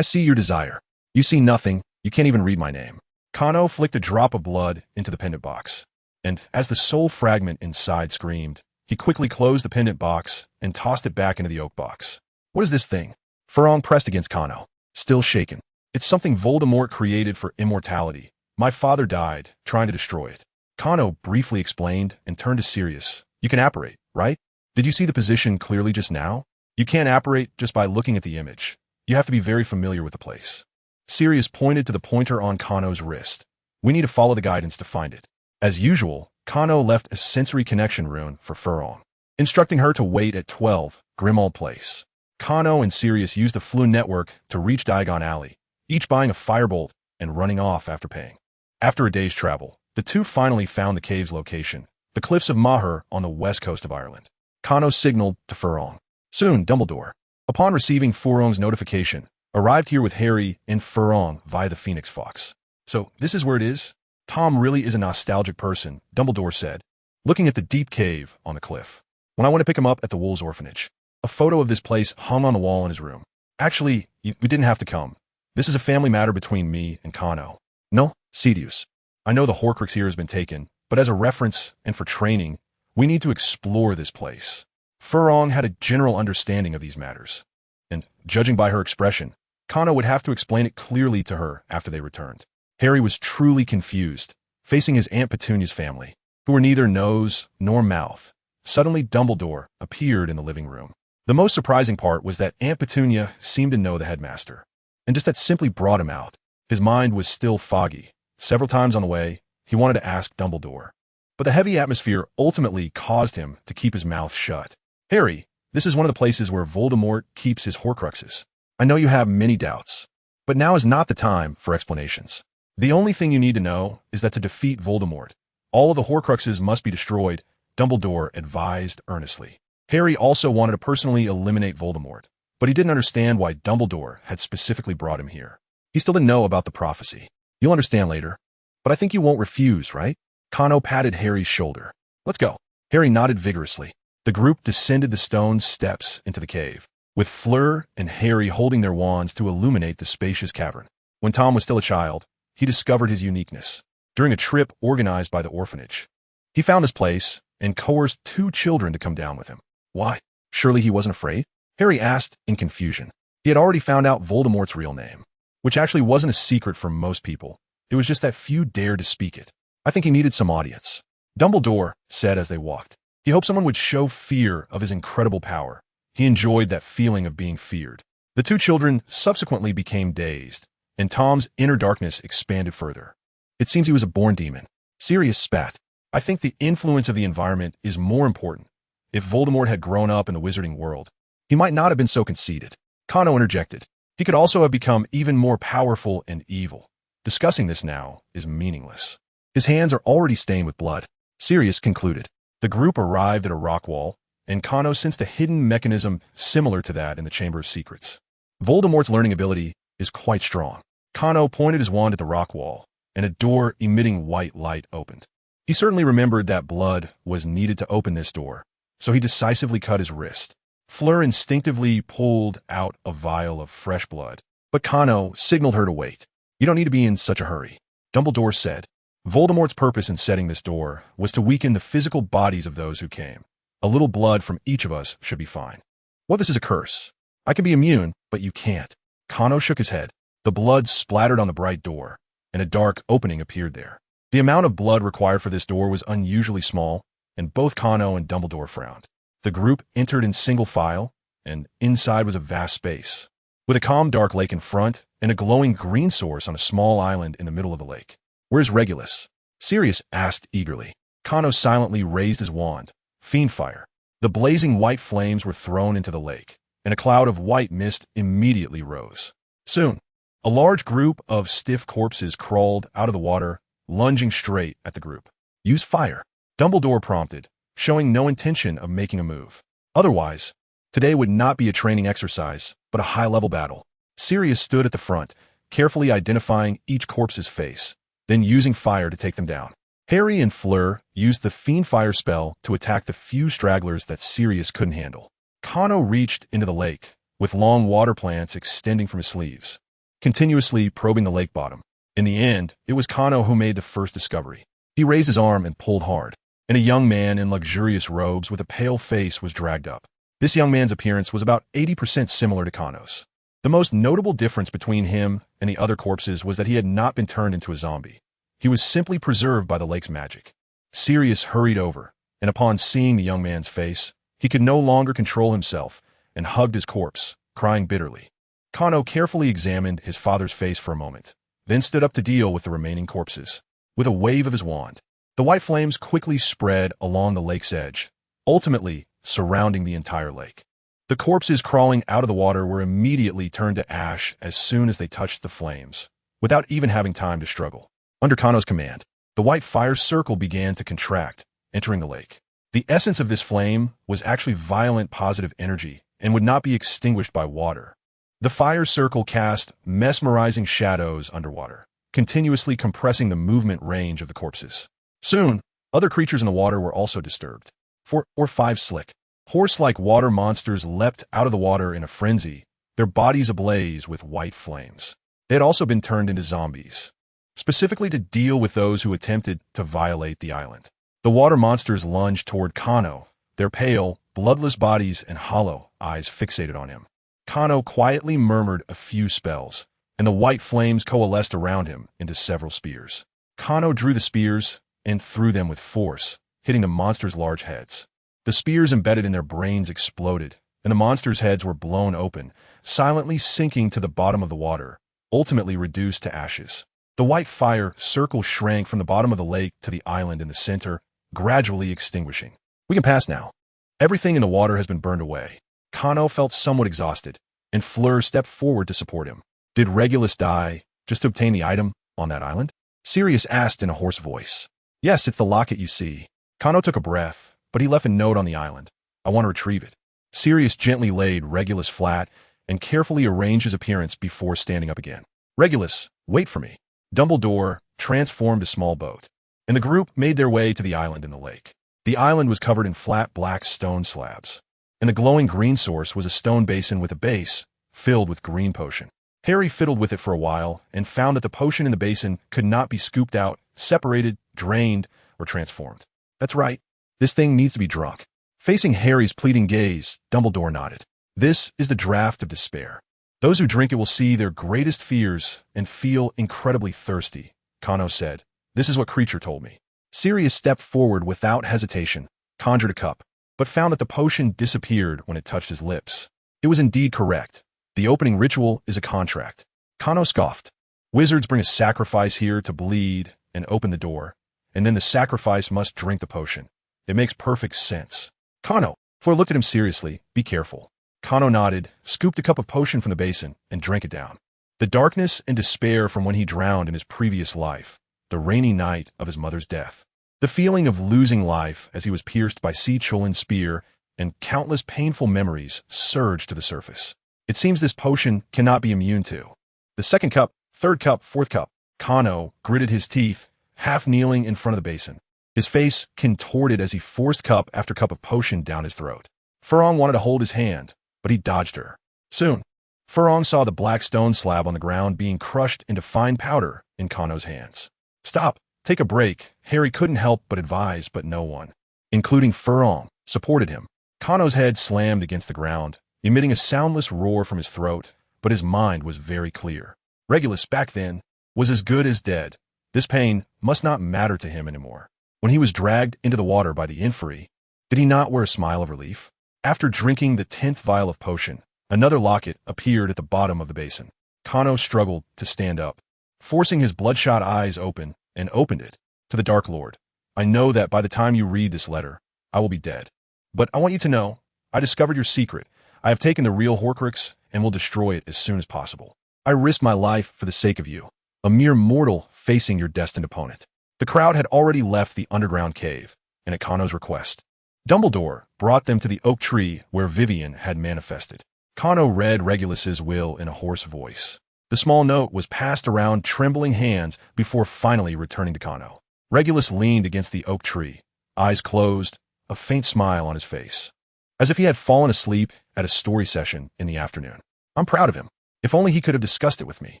see your desire. You see nothing, you can't even read my name. Kano flicked a drop of blood into the pendant box, and as the soul fragment inside screamed, he quickly closed the pendant box and tossed it back into the oak box. What is this thing? fromOak pressed against Kano, still shaken. It's something Voldemort created for immortality. My father died, trying to destroy it. Kano briefly explained and turned to Sirius. You can apparate, right? Did you see the position clearly just now? You can't apparate just by looking at the image. You have to be very familiar with the place. Sirius pointed to the pointer on Kano's wrist. We need to follow the guidance to find it. As usual, Kano left a sensory connection rune for fromOak, instructing her to wait at 12 Grimmauld Place. Kano and Sirius used the Floo network to reach Diagon Alley, each buying a firebolt and running off after paying. After a day's travel, the two finally found the cave's location, the cliffs of Maher on the west coast of Ireland. Kano signaled to fromOak. Soon, Dumbledore, upon receiving fromOak's notification, arrived here with Harry and fromOak via the Phoenix Fox. So, this is where it is? Tom really is a nostalgic person, Dumbledore said, looking at the deep cave on the cliff. When I went to pick him up at the Wolves Orphanage, a photo of this place hung on the wall in his room. Actually, we didn't have to come. This is a family matter between me and Kano. No, Sirius. I know the Horcrux here has been taken, but as a reference and for training, we need to explore this place. fromOak had a general understanding of these matters, and, judging by her expression, Kano would have to explain it clearly to her after they returned. Harry was truly confused, facing his Aunt Petunia's family, who were neither nose nor mouth. Suddenly, Dumbledore appeared in the living room. The most surprising part was that Aunt Petunia seemed to know the headmaster, and just that simply brought him out. His mind was still foggy. Several times on the way, he wanted to ask Dumbledore, but the heavy atmosphere ultimately caused him to keep his mouth shut. Harry, this is one of the places where Voldemort keeps his Horcruxes. I know you have many doubts, but now is not the time for explanations. The only thing you need to know is that to defeat Voldemort, all of the Horcruxes must be destroyed, Dumbledore advised earnestly. Harry also wanted to personally eliminate Voldemort, but he didn't understand why Dumbledore had specifically brought him here. He still didn't know about the prophecy. You'll understand later, but I think you won't refuse, right? Kano patted Harry's shoulder. Let's go. Harry nodded vigorously. The group descended the stone steps into the cave, with Fleur and Harry holding their wands to illuminate the spacious cavern. When Tom was still a child, he discovered his uniqueness during a trip organized by the orphanage. He found this place and coerced 2 children to come down with him. Why? Surely he wasn't afraid? Harry asked in confusion. He had already found out Voldemort's real name, which actually wasn't a secret for most people. It was just that few dared to speak it. I think he needed some audience. Dumbledore said as they walked. He hoped someone would show fear of his incredible power. He enjoyed that feeling of being feared. The 2 children subsequently became dazed, and Tom's inner darkness expanded further. It seems he was a born demon. Sirius spat. I think the influence of the environment is more important. If Voldemort had grown up in the wizarding world, he might not have been so conceited. Kano interjected. He could also have become even more powerful and evil. Discussing this now is meaningless. His hands are already stained with blood. Sirius concluded. The group arrived at a rock wall, and Kano sensed a hidden mechanism similar to that in the Chamber of Secrets. Voldemort's learning ability is quite strong. Kano pointed his wand at the rock wall, and a door emitting white light opened. He certainly remembered that blood was needed to open this door, so he decisively cut his wrist. Fleur instinctively pulled out a vial of fresh blood, but Kano signaled her to wait. "You don't need to be in such a hurry," Dumbledore said. Voldemort's purpose in setting this door was to weaken the physical bodies of those who came. A little blood from each of us should be fine. "What, this is a curse? I can be immune, but you can't." Kano shook his head. The blood splattered on the bright door, and a dark opening appeared there. The amount of blood required for this door was unusually small, and both Kano and Dumbledore frowned. The group entered in single file, and inside was a vast space, with a calm dark lake in front and a glowing green source on a small island in the middle of the lake. "Where's Regulus?" Sirius asked eagerly. Kano silently raised his wand. Fiendfire. The blazing white flames were thrown into the lake, and a cloud of white mist immediately rose. Soon, a large group of stiff corpses crawled out of the water, lunging straight at the group. "Use fire," Dumbledore prompted, showing no intention of making a move. Otherwise, today would not be a training exercise, but a high-level battle. Sirius stood at the front, carefully identifying each corpse's face, then using fire to take them down. Harry and Fleur used the Fiendfire spell to attack the few stragglers that Sirius couldn't handle. Kano reached into the lake, with long water plants extending from his sleeves, continuously probing the lake bottom. In the end, it was Kano who made the first discovery. He raised his arm and pulled hard, and a young man in luxurious robes with a pale face was dragged up. This young man's appearance was about 80% similar to Kano's. The most notable difference between him and the other corpses was that he had not been turned into a zombie. He was simply preserved by the lake's magic. Sirius hurried over, and upon seeing the young man's face, he could no longer control himself and hugged his corpse, crying bitterly. Kano carefully examined his father's face for a moment, then stood up to deal with the remaining corpses. With a wave of his wand, the white flames quickly spread along the lake's edge, ultimately surrounding the entire lake. The corpses crawling out of the water were immediately turned to ash as soon as they touched the flames, without even having time to struggle. Under Kano's command, the white fire circle began to contract, entering the lake. The essence of this flame was actually violent positive energy and would not be extinguished by water. The fire circle cast mesmerizing shadows underwater, continuously compressing the movement range of the corpses. Soon, other creatures in the water were also disturbed. 4 or 5 slick, horse-like water monsters leapt out of the water in a frenzy, their bodies ablaze with white flames. They had also been turned into zombies, specifically to deal with those who attempted to violate the island. The water monsters lunged toward Kano, their pale, bloodless bodies and hollow eyes fixated on him. Kano quietly murmured a few spells, and the white flames coalesced around him into several spears. Kano drew the spears and threw them with force, hitting the monsters' large heads. The spears embedded in their brains exploded, and the monsters' heads were blown open, silently sinking to the bottom of the water, ultimately reduced to ashes. The white fire circle shrank from the bottom of the lake to the island in the center, gradually extinguishing. "We can pass now. Everything in the water has been burned away." Kano felt somewhat exhausted, and Fleur stepped forward to support him. "Did Regulus die just to obtain the item on that island?" Sirius asked in a hoarse voice. "Yes, it's the locket you see." Kano took a breath, but he left a note on the island. "I want to retrieve it." Sirius gently laid Regulus flat and carefully arranged his appearance before standing up again. "Regulus, wait for me." Dumbledore transformed a small boat, and the group made their way to the island in the lake. The island was covered in flat black stone slabs, and the glowing green source was a stone basin with a base filled with green potion. Harry fiddled with it for a while and found that the potion in the basin could not be scooped out, separated, drained, or transformed. "That's right. This thing needs to be drunk." Facing Harry's pleading gaze, Dumbledore nodded. "This is the draught of despair. Those who drink it will see their greatest fears and feel incredibly thirsty," Kano said. "This is what Creature told me." Sirius stepped forward without hesitation, conjured a cup, but found that the potion disappeared when it touched his lips. It was indeed correct. The opening ritual is a contract. Kano scoffed. "Wizards bring a sacrifice here to bleed and open the door, and then the sacrifice must drink the potion. It makes perfect sense." "Kano," Fleur looked at him seriously, "be careful." Kano nodded, scooped a cup of potion from the basin, and drank it down. The darkness and despair from when he drowned in his previous life, the rainy night of his mother's death, the feeling of losing life as he was pierced by Si Cholin's spear, and countless painful memories surged to the surface. It seems this potion cannot be immune to. The second cup, third cup, fourth cup. Kano gritted his teeth, half kneeling in front of the basin. His face contorted as he forced cup after cup of potion down his throat. Furong wanted to hold his hand, but he dodged her. Soon, Furong saw the black stone slab on the ground being crushed into fine powder in Kano's hands. Stop, take a break, Harry couldn't help but advise, but no one, including Furong, supported him. Kano's head slammed against the ground, emitting a soundless roar from his throat, but his mind was very clear. Regulus, back then, was as good as dead. This pain must not matter to him anymore. When he was dragged into the water by the inferi, did he not wear a smile of relief? After drinking the 10th vial of potion, another locket appeared at the bottom of the basin. Kano struggled to stand up, forcing his bloodshot eyes open, and opened it. To the Dark Lord, I know that by the time you read this letter, I will be dead. But I want you to know, I discovered your secret. I have taken the real Horcrux and will destroy it as soon as possible. I risked my life for the sake of you, a mere mortal facing your destined opponent. The crowd had already left the underground cave, and at Kano's request, Dumbledore brought them to the oak tree where Vivian had manifested. Kano read Regulus's will in a hoarse voice. The small note was passed around trembling hands before finally returning to Kano. Regulus leaned against the oak tree, eyes closed, a faint smile on his face, as if he had fallen asleep at a story session in the afternoon. I'm proud of him. If only he could have discussed it with me.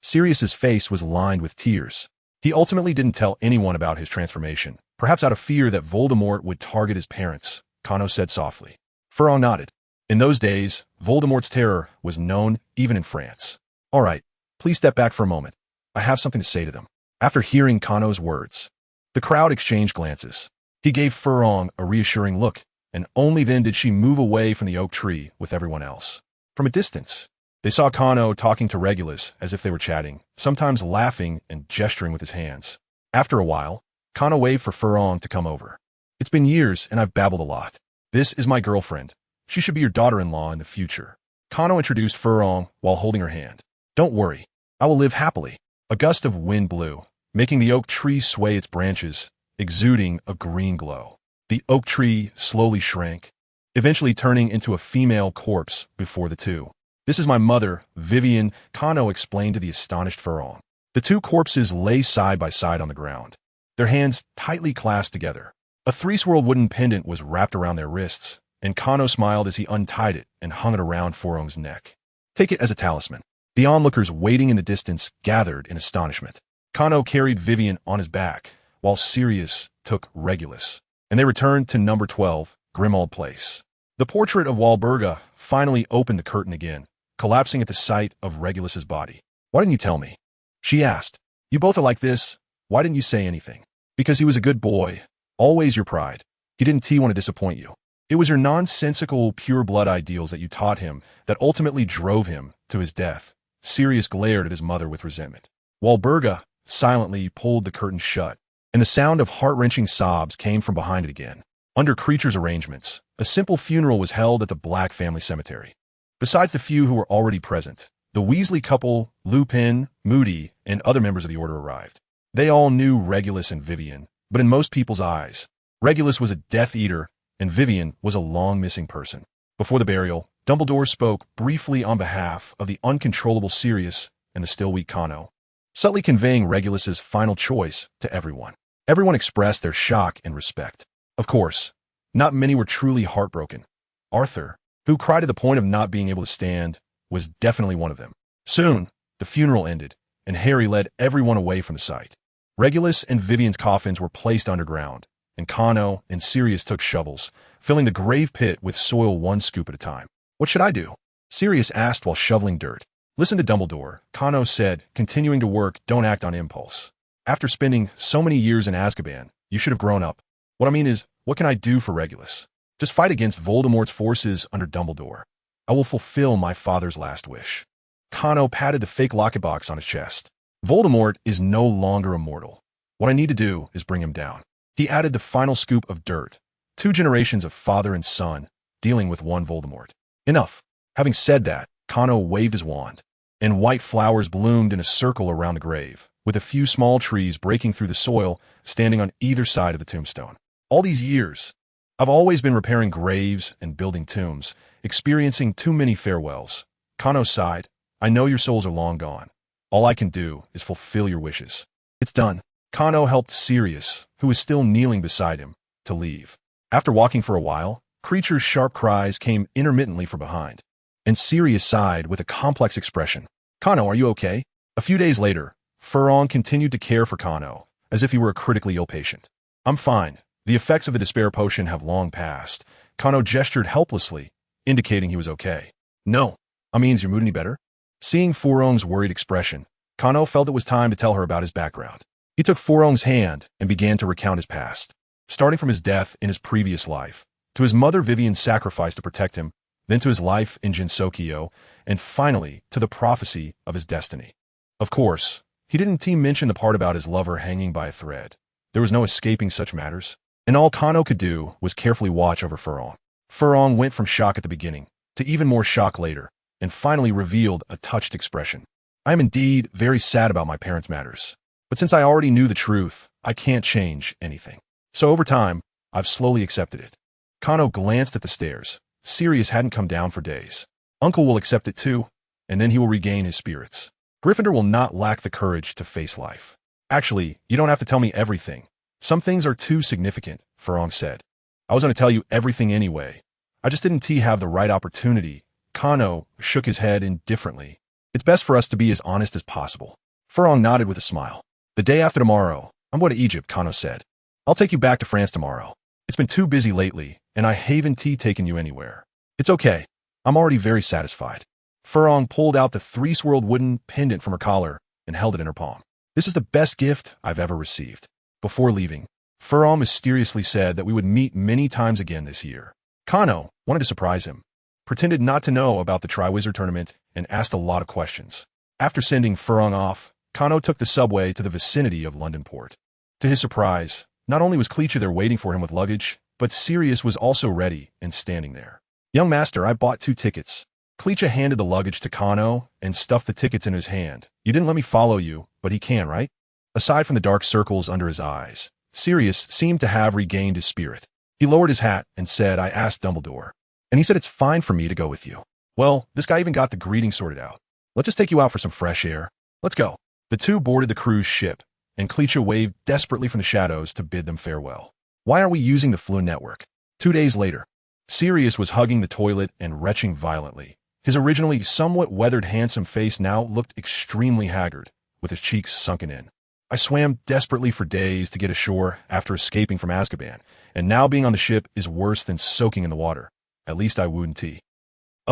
Sirius's face was lined with tears. He ultimately didn't tell anyone about his transformation, perhaps out of fear that Voldemort would target his parents, Kano said softly. Furong nodded. In those days, Voldemort's terror was known even in France. All right, please step back for a moment. I have something to say to them. After hearing Kano's words, the crowd exchanged glances. He gave Furong a reassuring look, and only then did she move away from the oak tree with everyone else. From a distance, they saw Kano talking to Regulus as if they were chatting, sometimes laughing and gesturing with his hands. After a while, Kano waved for Furong to come over. It's been years and I've babbled a lot. This is my girlfriend. She should be your daughter-in-law in the future. Kano introduced Furong while holding her hand. Don't worry, I will live happily. A gust of wind blew, making the oak tree sway its branches, exuding a green glow. The oak tree slowly shrank, eventually turning into a female corpse before the two. This is my mother, Vivian, Kano explained to the astonished Furong. The two corpses lay side by side on the ground, their hands tightly clasped together. A three-swirled wooden pendant was wrapped around their wrists, and Kano smiled as he untied it and hung it around Furong's neck. Take it as a talisman. The onlookers waiting in the distance gathered in astonishment. Kano carried Vivian on his back, while Sirius took Regulus, and they returned to number 12, Grimmauld Place. The portrait of Walburga finally opened the curtain again, collapsing at the sight of Regulus's body. Why didn't you tell me? She asked. You both are like this. Why didn't you say anything? Because he was a good boy. Always your pride. He didn't want to disappoint you. It was your nonsensical, pure-blood ideals that you taught him that ultimately drove him to his death. Sirius glared at his mother with resentment. Walburga silently pulled the curtain shut, and the sound of heart-wrenching sobs came from behind it again. Under Creature's arrangements, a simple funeral was held at the Black family cemetery. Besides the few who were already present, the Weasley couple, Lupin, Moody, and other members of the Order arrived. They all knew Regulus and Vivian, but in most people's eyes, Regulus was a Death Eater, and Vivian was a long-missing person. Before the burial, Dumbledore spoke briefly on behalf of the uncontrollable Sirius and the still weak Kano, subtly conveying Regulus's final choice to everyone. Everyone expressed their shock and respect. Of course, not many were truly heartbroken. Arthur, who cried to the point of not being able to stand, was definitely one of them. Soon, the funeral ended, and Harry led everyone away from the site. Regulus and Vivian's coffins were placed underground, and Kano and Sirius took shovels, filling the grave pit with soil one scoop at a time. What should I do? Sirius asked while shoveling dirt. Listen to Dumbledore, Kano said, continuing to work, don't act on impulse. After spending so many years in Azkaban, you should have grown up. What I mean is, what can I do for Regulus? Just fight against Voldemort's forces under Dumbledore. I will fulfill my father's last wish. Kano patted the fake locket box on his chest. Voldemort is no longer immortal. What I need to do is bring him down. He added the final scoop of dirt. 2 generations of father and son, dealing with one Voldemort. Enough. Having said that, Kano waved his wand, and white flowers bloomed in a circle around the grave, with a few small trees breaking through the soil, standing on either side of the tombstone. All these years, I've always been repairing graves and building tombs, experiencing too many farewells. Kano sighed. I know your souls are long gone. All I can do is fulfill your wishes. It's done. Kano helped Sirius, who was still kneeling beside him, to leave. After walking for a while, Creature's sharp cries came intermittently from behind, and Sirius sighed with a complex expression. Kano, are you okay? A few days later, fromOak continued to care for Kano, as if he were a critically ill patient. I'm fine. The effects of the despair potion have long passed. Kano gestured helplessly, indicating he was okay. No. Means your mood any better? Seeing fromOak's worried expression, Kano felt it was time to tell her about his background. He took fromOak's hand and began to recount his past, starting from his death in his previous life, to his mother Vivian's sacrifice to protect him, then to his life in Jinsokyo, and finally to the prophecy of his destiny. Of course, he didn't mention the part about his lover hanging by a thread. There was no escaping such matters, and all Kano could do was carefully watch over fromOak. fromOak went from shock at the beginning to even more shock later, and finally revealed a touched expression. I am indeed very sad about my parents' matters, but since I already knew the truth, I can't change anything. So over time, I've slowly accepted it. Kano glanced at the stairs. Sirius hadn't come down for days. Uncle will accept it too, and then he will regain his spirits. Gryffindor will not lack the courage to face life. Actually, you don't have to tell me everything. Some things are too significant, fromOak said. I was going to tell you everything anyway. I just didn't have the right opportunity. Kano shook his head indifferently. It's best for us to be as honest as possible. fromOak nodded with a smile. The day after tomorrow, I'm going to Egypt, Kano said. I'll take you back to France tomorrow. It's been too busy lately, and I haven't taken you anywhere. It's okay. I'm already very satisfied. fromOak pulled out the three-swirled wooden pendant from her collar and held it in her palm. This is the best gift I've ever received. Before leaving, fromOak mysteriously said that we would meet many times again this year. Kano wanted to surprise him, pretended not to know about the Triwizard Tournament, and asked a lot of questions. After sending fromOak off, Kano took the subway to the vicinity of London Port. To his surprise, not only was Cleacha there waiting for him with luggage, but Sirius was also ready and standing there. Young master, I bought 2 tickets. Cleacha handed the luggage to Kano and stuffed the tickets in his hand. You didn't let me follow you, but he can, right? Aside from the dark circles under his eyes, Sirius seemed to have regained his spirit. He lowered his hat and said, I asked Dumbledore, and he said it's fine for me to go with you. Well, this guy even got the greeting sorted out. Let's just take you out for some fresh air. Let's go. The two boarded the cruise ship, and Cleacha waved desperately from the shadows to bid them farewell. Why are we using the Flu network? 2 days later, Sirius was hugging the toilet and retching violently. His originally somewhat weathered handsome face now looked extremely haggard, with his cheeks sunken in. I swam desperately for days to get ashore after escaping from Azkaban, and now being on the ship is worse than soaking in the water. At least I wouldn't.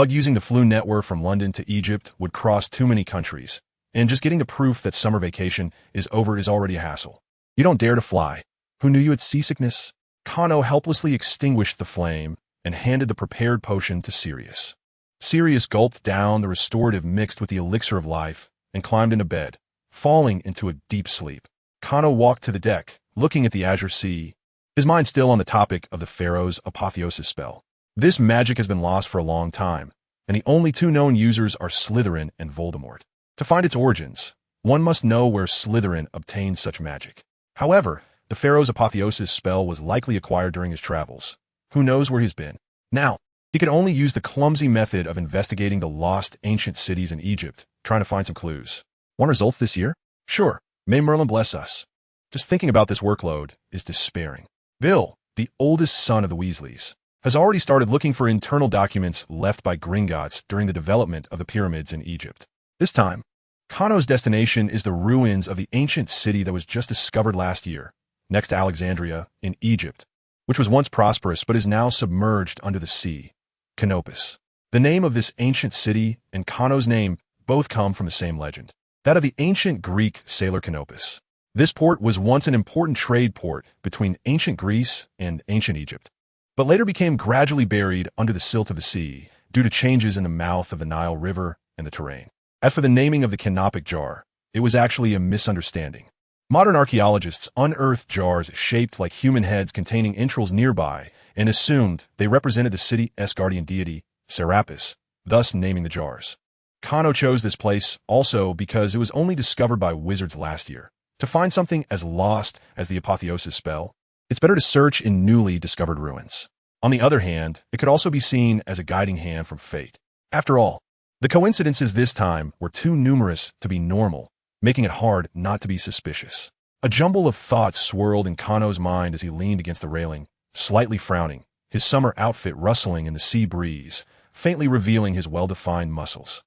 Using the Flu network from London to Egypt would cross too many countries, and just getting the proof that summer vacation is over is already a hassle. You don't dare to fly. Who knew you had seasickness? Kano helplessly extinguished the flame and handed the prepared potion to Sirius. Sirius gulped down the restorative mixed with the elixir of life and climbed into bed, falling into a deep sleep. Kano walked to the deck, looking at the azure sea, his mind still on the topic of the Pharaoh's apotheosis spell. This magic has been lost for a long time, and the only 2 known users are Slytherin and Voldemort. To find its origins, one must know where Slytherin obtained such magic. However, the Pharaoh's apotheosis spell was likely acquired during his travels. Who knows where he's been? Now, he could only use the clumsy method of investigating the lost ancient cities in Egypt, trying to find some clues. Want results this year? Sure. May Merlin bless us. Just thinking about this workload is despairing. Bill, the oldest son of the Weasleys, has already started looking for internal documents left by Gringotts during the development of the pyramids in Egypt. This time, Kano's destination is the ruins of the ancient city that was just discovered last year, next to Alexandria in Egypt, which was once prosperous but is now submerged under the sea. Canopus. The name of this ancient city and Kano's name both come from the same legend, that of the ancient Greek sailor Canopus. This port was once an important trade port between ancient Greece and ancient Egypt, but later became gradually buried under the silt of the sea due to changes in the mouth of the Nile River and the terrain. As for the naming of the canopic jar, it was actually a misunderstanding. Modern archaeologists unearthed jars shaped like human heads containing entrails nearby and assumed they represented the city's guardian deity, Serapis, thus naming the jars. Kano chose this place also because it was only discovered by wizards last year. To find something as lost as the apotheosis spell, it's better to search in newly discovered ruins. On the other hand, it could also be seen as a guiding hand from fate. After all, The coincidences this time were too numerous to be normal, making it hard not to be suspicious. A jumble of thoughts swirled in Kano's mind as he leaned against the railing, slightly frowning, his summer outfit rustling in the sea breeze, faintly revealing his well-defined muscles.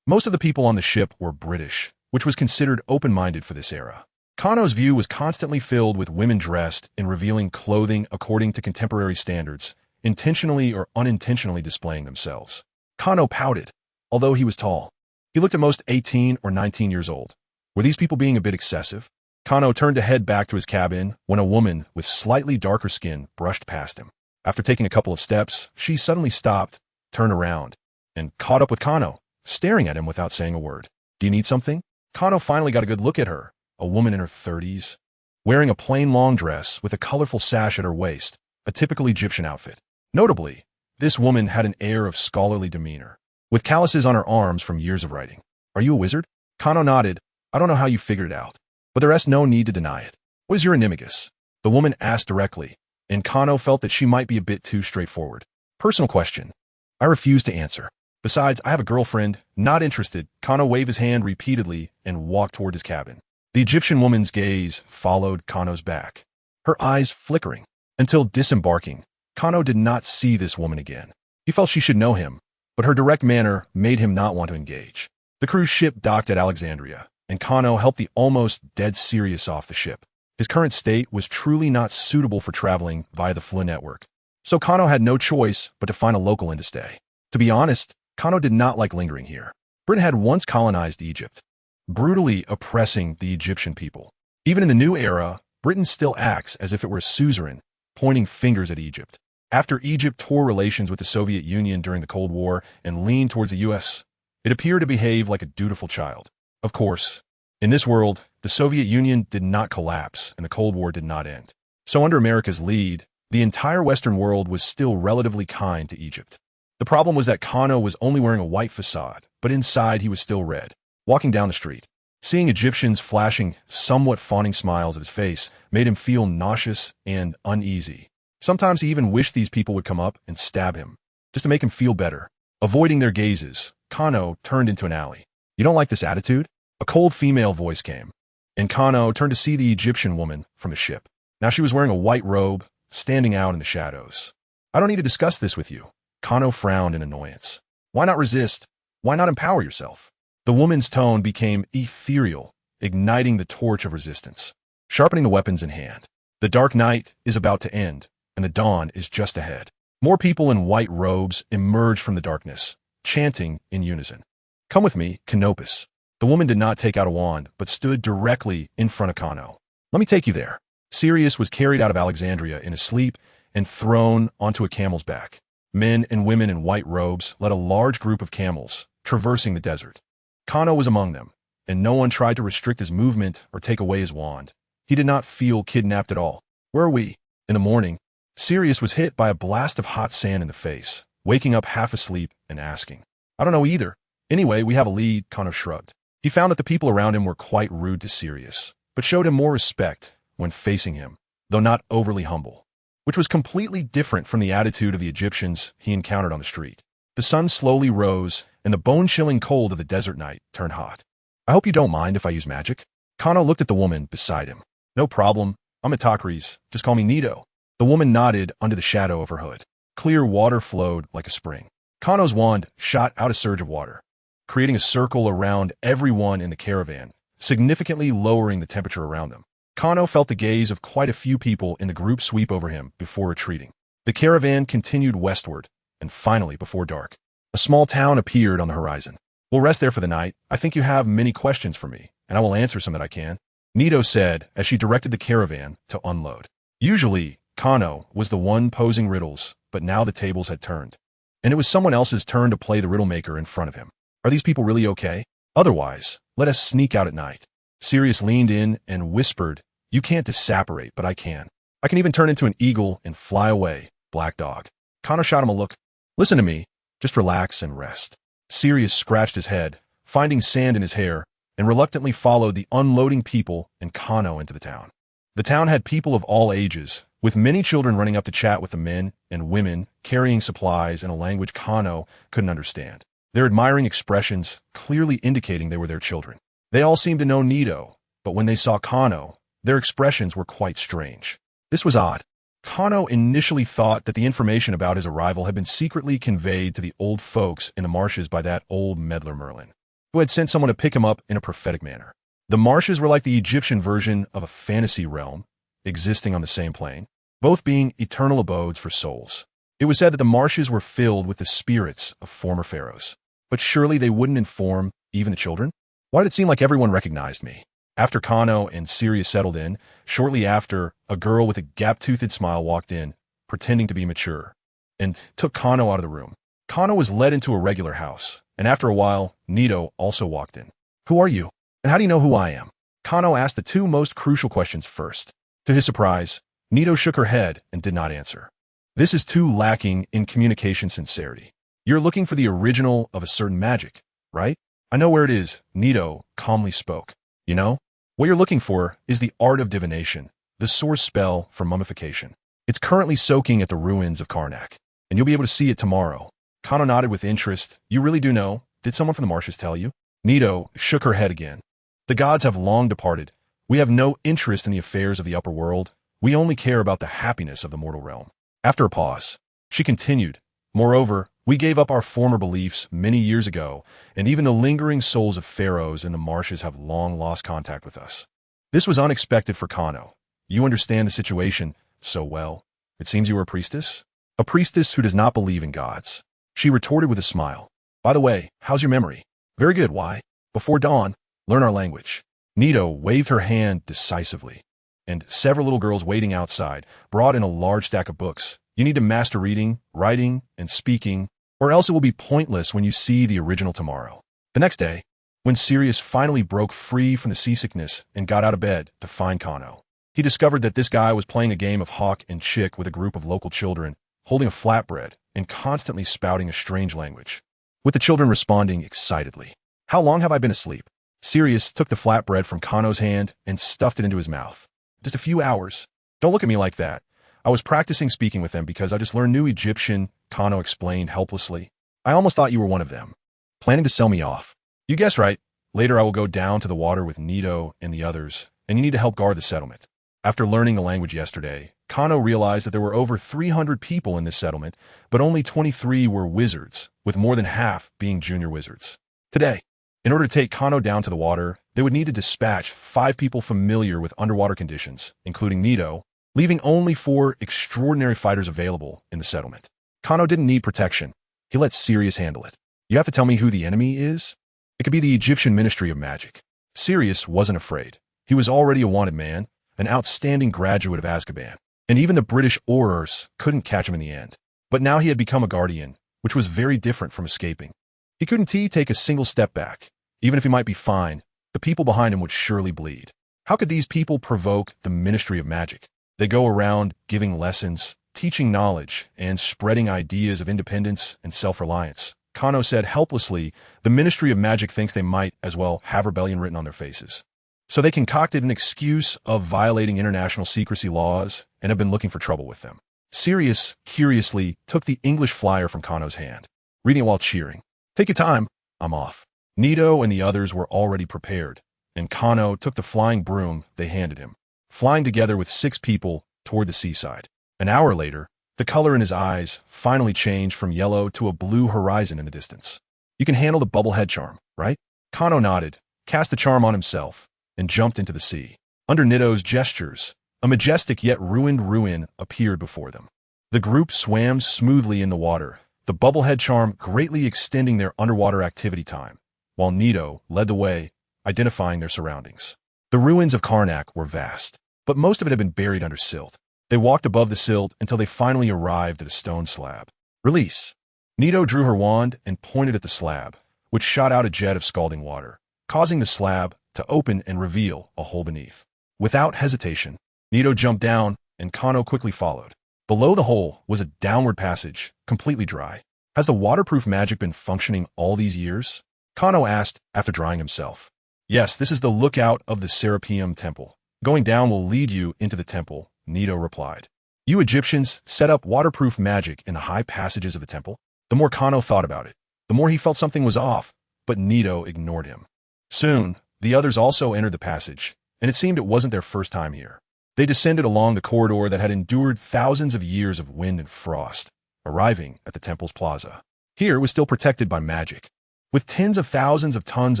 Most of the people on the ship were British, which was considered open-minded for this era. Kano's view was constantly filled with women dressed in revealing clothing according to contemporary standards, intentionally or unintentionally displaying themselves. Kano pouted, although he was tall. He looked at most 18 or 19 years old. Were these people being a bit excessive? Kano turned to head back to his cabin when a woman with slightly darker skin brushed past him. After taking a couple of steps, she suddenly stopped, turned around, and caught up with Kano, staring at him without saying a word. "Do you need something?" Kano finally got a good look at her, a woman in her 30s, wearing a plain long dress with a colorful sash at her waist, a typical Egyptian outfit. Notably, this woman had an air of scholarly demeanor, with calluses on her arms from years of writing. "Are you a wizard?" Kano nodded. "I don't know how you figured it out, but there is no need to deny it." "What is your animagus?" the woman asked directly, and Kano felt that she might be a bit too straightforward. "Personal question." "I refuse to answer. Besides, I have a girlfriend." "Not interested." Kano waved his hand repeatedly and walked toward his cabin. The Egyptian woman's gaze followed Kano's back, her eyes flickering. Until disembarking, Kano did not see this woman again. He felt she should know him, but her direct manner made him not want to engage. The cruise ship docked at Alexandria, and Kano helped the almost dead Sirius off the ship. His current state was truly not suitable for traveling via the Flu network, so Kano had no choice but to find a local inn to stay. To be honest, Kano did not like lingering here. Britain had once colonized Egypt, brutally oppressing the Egyptian people. Even in the new era, Britain still acts as if it were a suzerain, pointing fingers at Egypt. After Egypt tore relations with the Soviet Union during the Cold War and leaned towards the US, it appeared to behave like a dutiful child. Of course, in this world, the Soviet Union did not collapse and the Cold War did not end. So under America's lead, the entire Western world was still relatively kind to Egypt. The problem was that Kano was only wearing a white facade, but inside he was still red. Walking down the street, seeing Egyptians flashing somewhat fawning smiles at his face made him feel nauseous and uneasy. Sometimes he even wished these people would come up and stab him, just to make him feel better. Avoiding their gazes, Kano turned into an alley. "You don't like this attitude?" A cold female voice came, and Kano turned to see the Egyptian woman from the ship. Now she was wearing a white robe, standing out in the shadows. "I don't need to discuss this with you." Kano frowned in annoyance. "Why not resist? Why not empower yourself?" The woman's tone became ethereal, igniting the torch of resistance, sharpening the weapons in hand. "The dark night is about to end, and the dawn is just ahead." More people in white robes emerged from the darkness, chanting in unison. "Come with me, Canopus." The woman did not take out a wand, but stood directly in front of Kano. "Let me take you there." Sirius was carried out of Alexandria in his sleep and thrown onto a camel's back. Men and women in white robes led a large group of camels, traversing the desert. Kano was among them, and no one tried to restrict his movement or take away his wand. He did not feel kidnapped at all. "Where are we?" In the morning, Sirius was hit by a blast of hot sand in the face, waking up half asleep and asking, "I don't know either." "Anyway, we have a lead," Kano shrugged. He found that the people around him were quite rude to Sirius, but showed him more respect when facing him, though not overly humble, which was completely different from the attitude of the Egyptians he encountered on the street. The sun slowly rose, and the bone-chilling cold of the desert night turned hot. "I hope you don't mind if I use magic." Kano looked at the woman beside him. "No problem. I'm Itakris. Just call me Nito." The woman nodded under the shadow of her hood. Clear water flowed like a spring. Kano's wand shot out a surge of water, creating a circle around everyone in the caravan, significantly lowering the temperature around them. Kano felt the gaze of quite a few people in the group sweep over him before retreating. The caravan continued westward, and finally, before dark, a small town appeared on the horizon. "We'll rest there for the night. I think you have many questions for me, and I will answer some that I can," Nito said as she directed the caravan to unload. Usually, Kano was the one posing riddles, but now the tables had turned, and it was someone else's turn to play the riddle maker in front of him. "Are these people really okay? Otherwise, let us sneak out at night." Sirius leaned in and whispered, "You can't disapparate, but I can. I can even turn into an eagle and fly away, black dog." Kano shot him a look. "Listen to me. Just relax and rest." Sirius scratched his head, finding sand in his hair, and reluctantly followed the unloading people and Kano into the town. The town had people of all ages, with many children running up to chat with the men and women carrying supplies in a language Kano couldn't understand. their admiring expressions clearly indicating they were their children. They all seemed to know Nito, but when they saw Kano, their expressions were quite strange. This was odd. Kano initially thought that the information about his arrival had been secretly conveyed to the old folks in the marshes by that old meddler Merlin, who had sent someone to pick him up in a prophetic manner. The marshes were like the Egyptian version of a fantasy realm, existing on the same plane, both being eternal abodes for souls. It was said that the marshes were filled with the spirits of former pharaohs. But surely they wouldn't inform even the children? Why did it seem like everyone recognized me? After Kano and Sirius settled in, shortly after, a girl with a gap-toothed smile walked in, pretending to be mature, and took Kano out of the room. Kano was led into a regular house, and after a while, Nito also walked in. Who are you? And how do you know who I am? Kano asked the two most crucial questions first. To his surprise, Nito shook her head and did not answer. This is too lacking in communication sincerity. You're looking for the original of a certain magic, right? I know where it is, Nito calmly spoke. You know? What you're looking for is the art of divination, the source spell for mummification. It's currently soaking at the ruins of Karnak, and you'll be able to see it tomorrow. Kano nodded with interest. You really do know? Did someone from the marshes tell you? Nito shook her head again. The gods have long departed. We have no interest in the affairs of the upper world. We only care about the happiness of the mortal realm. After a pause, she continued, moreover, we gave up our former beliefs many years ago, and even the lingering souls of pharaohs in the marshes have long lost contact with us. This was unexpected for Kano. You understand the situation so well. It seems you are a priestess? A priestess who does not believe in gods. She retorted with a smile. By the way, how's your memory? Very good, why? Before dawn, learn our language. Nito waved her hand decisively, and several little girls waiting outside brought in a large stack of books. You need to master reading, writing, and speaking, or else it will be pointless when you see the original tomorrow. The next day, when Sirius finally broke free from the seasickness and got out of bed to find Kano, he discovered that this guy was playing a game of hawk and chick with a group of local children, holding a flatbread and constantly spouting a strange language, with the children responding excitedly. How long have I been asleep? Sirius took the flatbread from Kano's hand and stuffed it into his mouth. Just a few hours. Don't look at me like that. I was practicing speaking with them because I just learned new Egyptian, Kano explained helplessly. I almost thought you were one of them, planning to sell me off. You guessed right. Later I will go down to the water with Nito and the others, and you need to help guard the settlement. After learning the language yesterday, Kano realized that there were over 300 people in this settlement, but only 23 were wizards, with more than half being junior wizards. Today, in order to take Kano down to the water, they would need to dispatch 5 people familiar with underwater conditions, including Nito, leaving only 4 extraordinary fighters available in the settlement. Kano didn't need protection. He let Sirius handle it. You have to tell me who the enemy is? It could be the Egyptian Ministry of Magic. Sirius wasn't afraid. He was already a wanted man, an outstanding graduate of Azkaban, and even the British Aurors couldn't catch him in the end. But now he had become a guardian, which was very different from escaping. He couldn't take a single step back. Even if he might be fine, the people behind him would surely bleed. How could these people provoke the Ministry of Magic? They go around giving lessons, teaching knowledge, and spreading ideas of independence and self-reliance. Kano said helplessly, the Ministry of Magic thinks they might as well have rebellion written on their faces. So they concocted an excuse of violating international secrecy laws and have been looking for trouble with them. Sirius, curiously, took the English flyer from Kano's hand, reading it while cheering. Take your time, I'm off. Nito and the others were already prepared, and Kano took the flying broom they handed him, flying together with 6 people toward the seaside. An hour later, the color in his eyes finally changed from yellow to a blue horizon in the distance. You can handle the bubblehead charm, right? Kano nodded, cast the charm on himself, and jumped into the sea. Under Nito's gestures, a majestic yet ruined ruin appeared before them. The group swam smoothly in the water, the bubblehead charm greatly extending their underwater activity time, while Nito led the way, identifying their surroundings. The ruins of Karnak were vast, but most of it had been buried under silt. They walked above the silt until they finally arrived at a stone slab. Release. Nito drew her wand and pointed at the slab, which shot out a jet of scalding water, causing the slab to open and reveal a hole beneath. Without hesitation, Nito jumped down, and Kano quickly followed. Below the hole was a downward passage, completely dry. Has the waterproof magic been functioning all these years? Kano asked after drying himself. Yes, this is the lookout of the Serapeum Temple. Going down will lead you into the temple, Nito replied. You Egyptians set up waterproof magic in the high passages of the temple? The more Kano thought about it, the more he felt something was off, but Nito ignored him. Soon, the others also entered the passage, and it seemed it wasn't their first time here. They descended along the corridor that had endured thousands of years of wind and frost, arriving at the temple's plaza. Here was still protected by magic, with tens of thousands of tons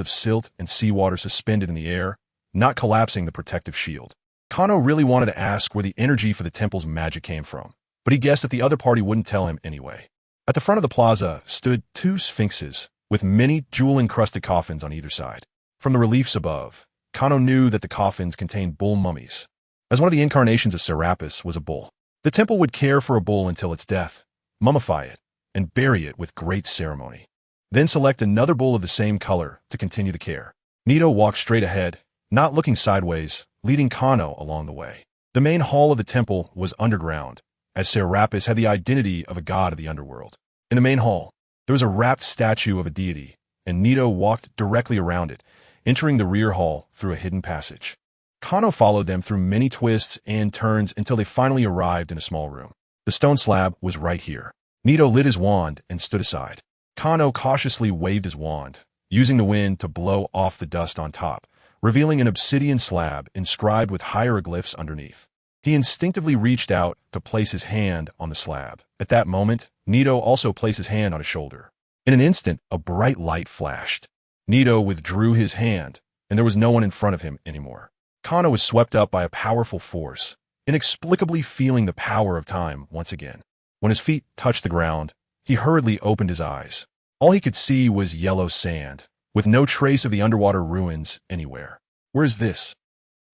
of silt and seawater suspended in the air, not collapsing the protective shield. Kano really wanted to ask where the energy for the temple's magic came from, but he guessed that the other party wouldn't tell him anyway. At the front of the plaza stood two sphinxes, with many jewel-encrusted coffins on either side. From the reliefs above, Kano knew that the coffins contained bull mummies, as one of the incarnations of Serapis was a bull. The temple would care for a bull until its death, mummify it, and bury it with great ceremony. Then select another bull of the same color to continue the care. Nito walked straight ahead, not looking sideways, leading Kano along the way. The main hall of the temple was underground, as Serapis had the identity of a god of the underworld. In the main hall, there was a wrapped statue of a deity, and Nito walked directly around it, entering the rear hall through a hidden passage. Kano followed them through many twists and turns until they finally arrived in a small room. The stone slab was right here. Nito lit his wand and stood aside. Kano cautiously waved his wand, using the wind to blow off the dust on top, revealing an obsidian slab inscribed with hieroglyphs underneath. He instinctively reached out to place his hand on the slab. At that moment, Nito also placed his hand on his shoulder. In an instant, a bright light flashed. Nito withdrew his hand, and there was no one in front of him anymore. Kano was swept up by a powerful force, inexplicably feeling the power of time once again. When his feet touched the ground, he hurriedly opened his eyes. All he could see was yellow sand, with no trace of the underwater ruins anywhere. Where is this?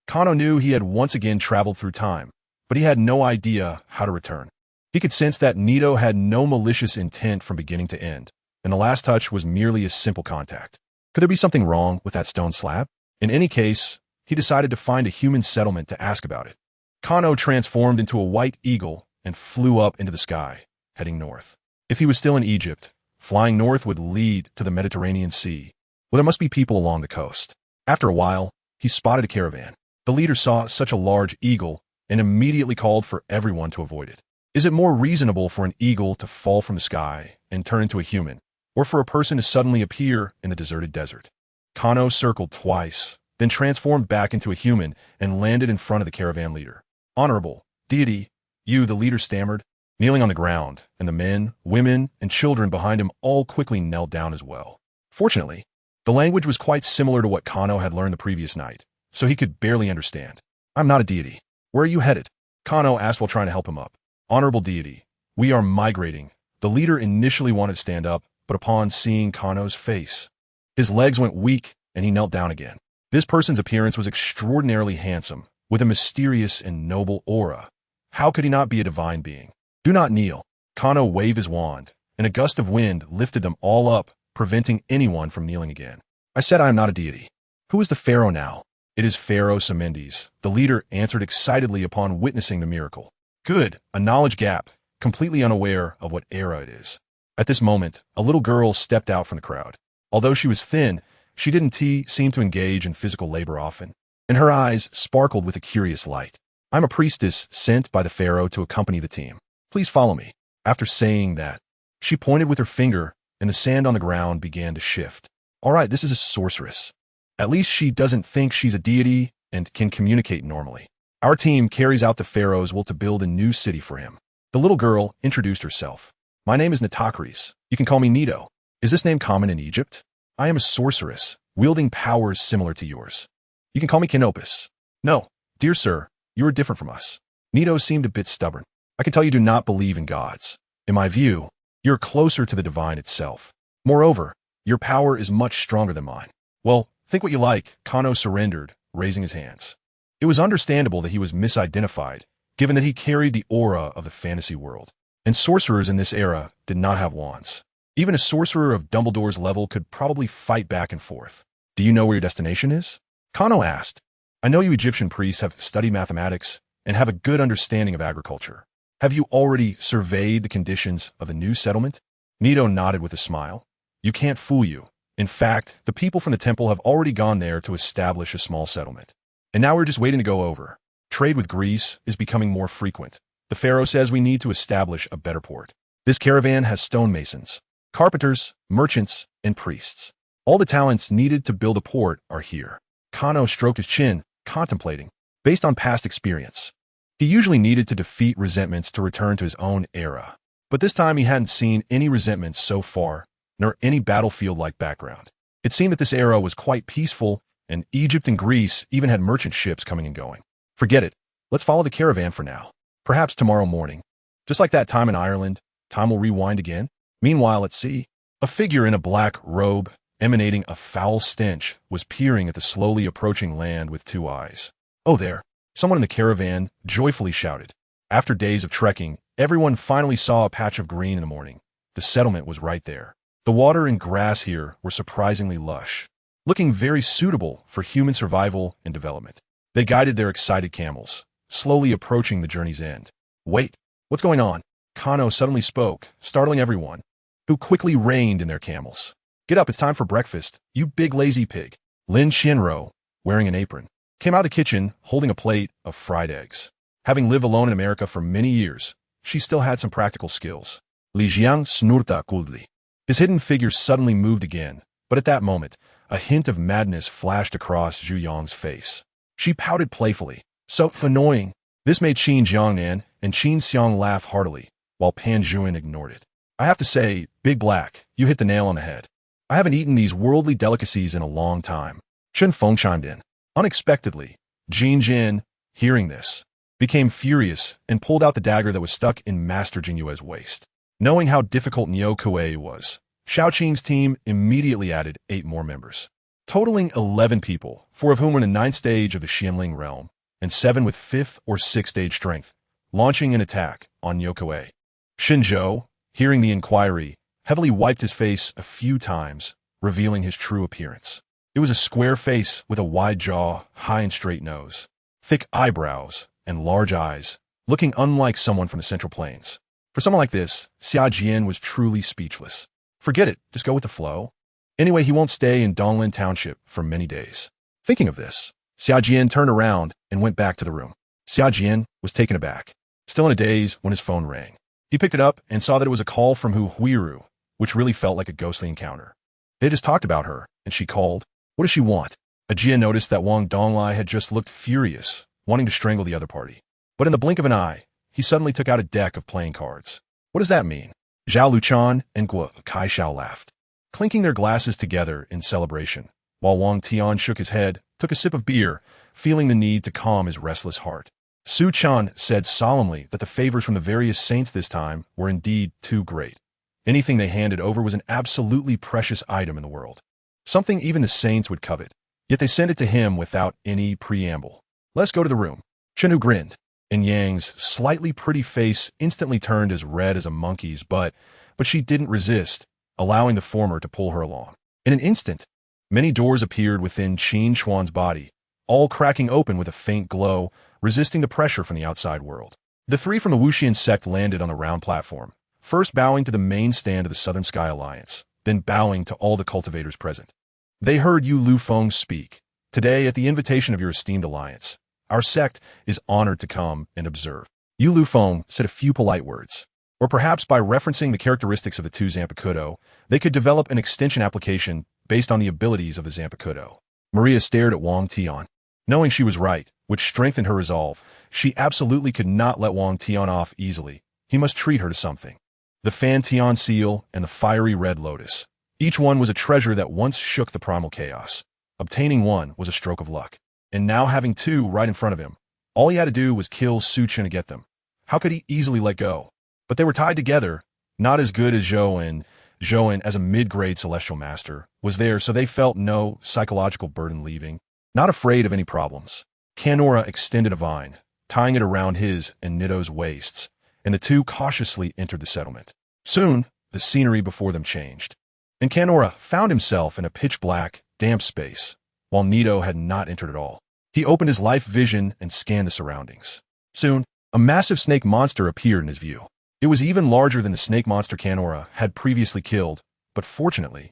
Kano knew he had once again traveled through time, but he had no idea how to return. He could sense that Nito had no malicious intent from beginning to end, and the last touch was merely a simple contact. Could there be something wrong with that stone slab? In any case, he decided to find a human settlement to ask about it. Kano transformed into a white eagle and flew up into the sky, heading north. If he was still in Egypt, flying north would lead to the Mediterranean Sea. Well, there must be people along the coast. After a while, he spotted a caravan. The leader saw such a large eagle and immediately called for everyone to avoid it. Is it more reasonable for an eagle to fall from the sky and turn into a human, or for a person to suddenly appear in the deserted desert? Kano circled twice, then transformed back into a human and landed in front of the caravan leader. Honorable deity, you, the leader stammered, kneeling on the ground, and the men, women, and children behind him all quickly knelt down as well. Fortunately, the language was quite similar to what Kano had learned the previous night, so he could barely understand. I'm not a deity. Where are you headed? Kano asked while trying to help him up. Honorable deity, we are migrating. The leader initially wanted to stand up, but upon seeing Kano's face, his legs went weak and he knelt down again. This person's appearance was extraordinarily handsome, with a mysterious and noble aura. How could he not be a divine being? Do not kneel. Kano waved his wand, and a gust of wind lifted them all up, preventing anyone from kneeling again. I said I am not a deity. Who is the pharaoh now? It is Pharaoh Semendes, the leader answered excitedly upon witnessing the miracle. Good, a knowledge gap, completely unaware of what era it is. At this moment, a little girl stepped out from the crowd. Although she was thin, she didn't seem to engage in physical labor often, and her eyes sparkled with a curious light. I'm a priestess sent by the pharaoh to accompany the team. Please follow me. After saying that, she pointed with her finger, and the sand on the ground began to shift. All right, this is a sorceress. At least she doesn't think she's a deity and can communicate normally. Our team carries out the pharaoh's will to build a new city for him. The little girl introduced herself. My name is Natakris. You can call me Nito. Is this name common in Egypt? I am a sorceress, wielding powers similar to yours. You can call me Canopus. No, dear sir, you are different from us. Nito seemed a bit stubborn. I can tell you do not believe in gods. In my view, you're closer to the divine itself. Moreover, your power is much stronger than mine. Well, think what you like. Kano surrendered, raising his hands. It was understandable that he was misidentified, given that he carried the aura of the fantasy world. And sorcerers in this era did not have wands. Even a sorcerer of Dumbledore's level could probably fight back and forth. Do you know where your destination is? Kano asked. I know you Egyptian priests have studied mathematics and have a good understanding of agriculture. Have you already surveyed the conditions of the new settlement? Nito nodded with a smile. You can't fool you. In fact, the people from the temple have already gone there to establish a small settlement. And now we're just waiting to go over. Trade with Greece is becoming more frequent. The pharaoh says we need to establish a better port. This caravan has stonemasons. Carpenters, merchants, and priests. All the talents needed to build a port are here. Kano stroked his chin, contemplating. Based on past experience, he usually needed to defeat resentments to return to his own era. But this time he hadn't seen any resentments so far, nor any battlefield-like background. It seemed that this era was quite peaceful, and Egypt and Greece even had merchant ships coming and going. Forget it. Let's follow the caravan for now. Perhaps tomorrow morning. Just like that time in Ireland, time will rewind again. Meanwhile, at sea, a figure in a black robe, emanating a foul stench, was peering at the slowly approaching land with two eyes. "Oh there!" Someone in the caravan joyfully shouted. After days of trekking, everyone finally saw a patch of green in the morning. The settlement was right there. The water and grass here were surprisingly lush, looking very suitable for human survival and development. They guided their excited camels, slowly approaching the journey's end. "Wait, what's going on?" Kano suddenly spoke, startling everyone, who quickly reined in their camels. "Get up, it's time for breakfast, you big lazy pig." Lin Xianro, wearing an apron, came out of the kitchen holding a plate of fried eggs. Having lived alone in America for many years, she still had some practical skills. Li Jiang snurta coldly. His hidden figure suddenly moved again, but at that moment, a hint of madness flashed across Zhu Yang's face. She pouted playfully. "So annoying." This made Qin Jiangnan and Qin Xiang laugh heartily, while Pan Zhuan ignored it. "I have to say, Big Black, you hit the nail on the head. I haven't eaten these worldly delicacies in a long time." Chen Feng chimed in. Unexpectedly, Jin Jin, hearing this, became furious and pulled out the dagger that was stuck in Master Jinyue's waist. Knowing how difficult Niu Kuei was, Shaoqing's team immediately added 8 more members, totaling 11 people, 4 of whom were in the 9th stage of the Xianling realm, and 7 with 5th or 6th stage strength, launching an attack on Niu Kuei. Shinzhou, hearing the inquiry, heavily wiped his face a few times, revealing his true appearance. It was a square face with a wide jaw, high and straight nose, thick eyebrows, and large eyes, looking unlike someone from the Central Plains. For someone like this, Xia Jian was truly speechless. Forget it, just go with the flow. Anyway, he won't stay in Donglin Township for many days. Thinking of this, Xia Jian turned around and went back to the room. Xia Jian was taken aback, still in a daze when his phone rang. He picked it up and saw that it was a call from Hu Huiru, which really felt like a ghostly encounter. They just talked about her, and she called. What does she want? Ajia noticed that Wang Donglai had just looked furious, wanting to strangle the other party. But in the blink of an eye, he suddenly took out a deck of playing cards. What does that mean? Zhao Luchan and Guo Kaishao laughed, clinking their glasses together in celebration, while Wang Tian shook his head, took a sip of beer, feeling the need to calm his restless heart. Su Chan said solemnly that the favors from the various saints this time were indeed too great. Anything they handed over was an absolutely precious item in the world, something even the saints would covet, yet they sent it to him without any preamble. "Let's go to the room." Chenu grinned, and Yang's slightly pretty face instantly turned as red as a monkey's butt, but she didn't resist, allowing the former to pull her along. In an instant, many doors appeared within Qin Xuan's body, all cracking open with a faint glow, resisting the pressure from the outside world. The 3 from the Wuxian sect landed on the round platform, first bowing to the main stand of the Southern Sky Alliance, then bowing to all the cultivators present. They heard Yu Lufeng speak. "Today, at the invitation of your esteemed alliance, our sect is honored to come and observe." Yu Lufeng said a few polite words. Or perhaps by referencing the characteristics of the 2 Zanpakuto, they could develop an extension application based on the abilities of the Zanpakuto. Maria stared at Wang Tian. Knowing she was right, which strengthened her resolve, she absolutely could not let Wang Tian off easily. He must treat her to something. The Fan Tian seal and the fiery red lotus. Each one was a treasure that once shook the primal chaos. Obtaining one was a stroke of luck. And now having 2 right in front of him, all he had to do was kill Su Chen to get them. How could he easily let go? But they were tied together, not as good as Zhou as a mid-grade celestial master was there, so they felt no psychological burden leaving. Not afraid of any problems, Canora extended a vine, tying it around his and Nito's waists, and the 2 cautiously entered the settlement. Soon, the scenery before them changed, and Canora found himself in a pitch-black, damp space, while Nito had not entered at all. He opened his life vision and scanned the surroundings. Soon, a massive snake monster appeared in his view. It was even larger than the snake monster Canora had previously killed, but fortunately,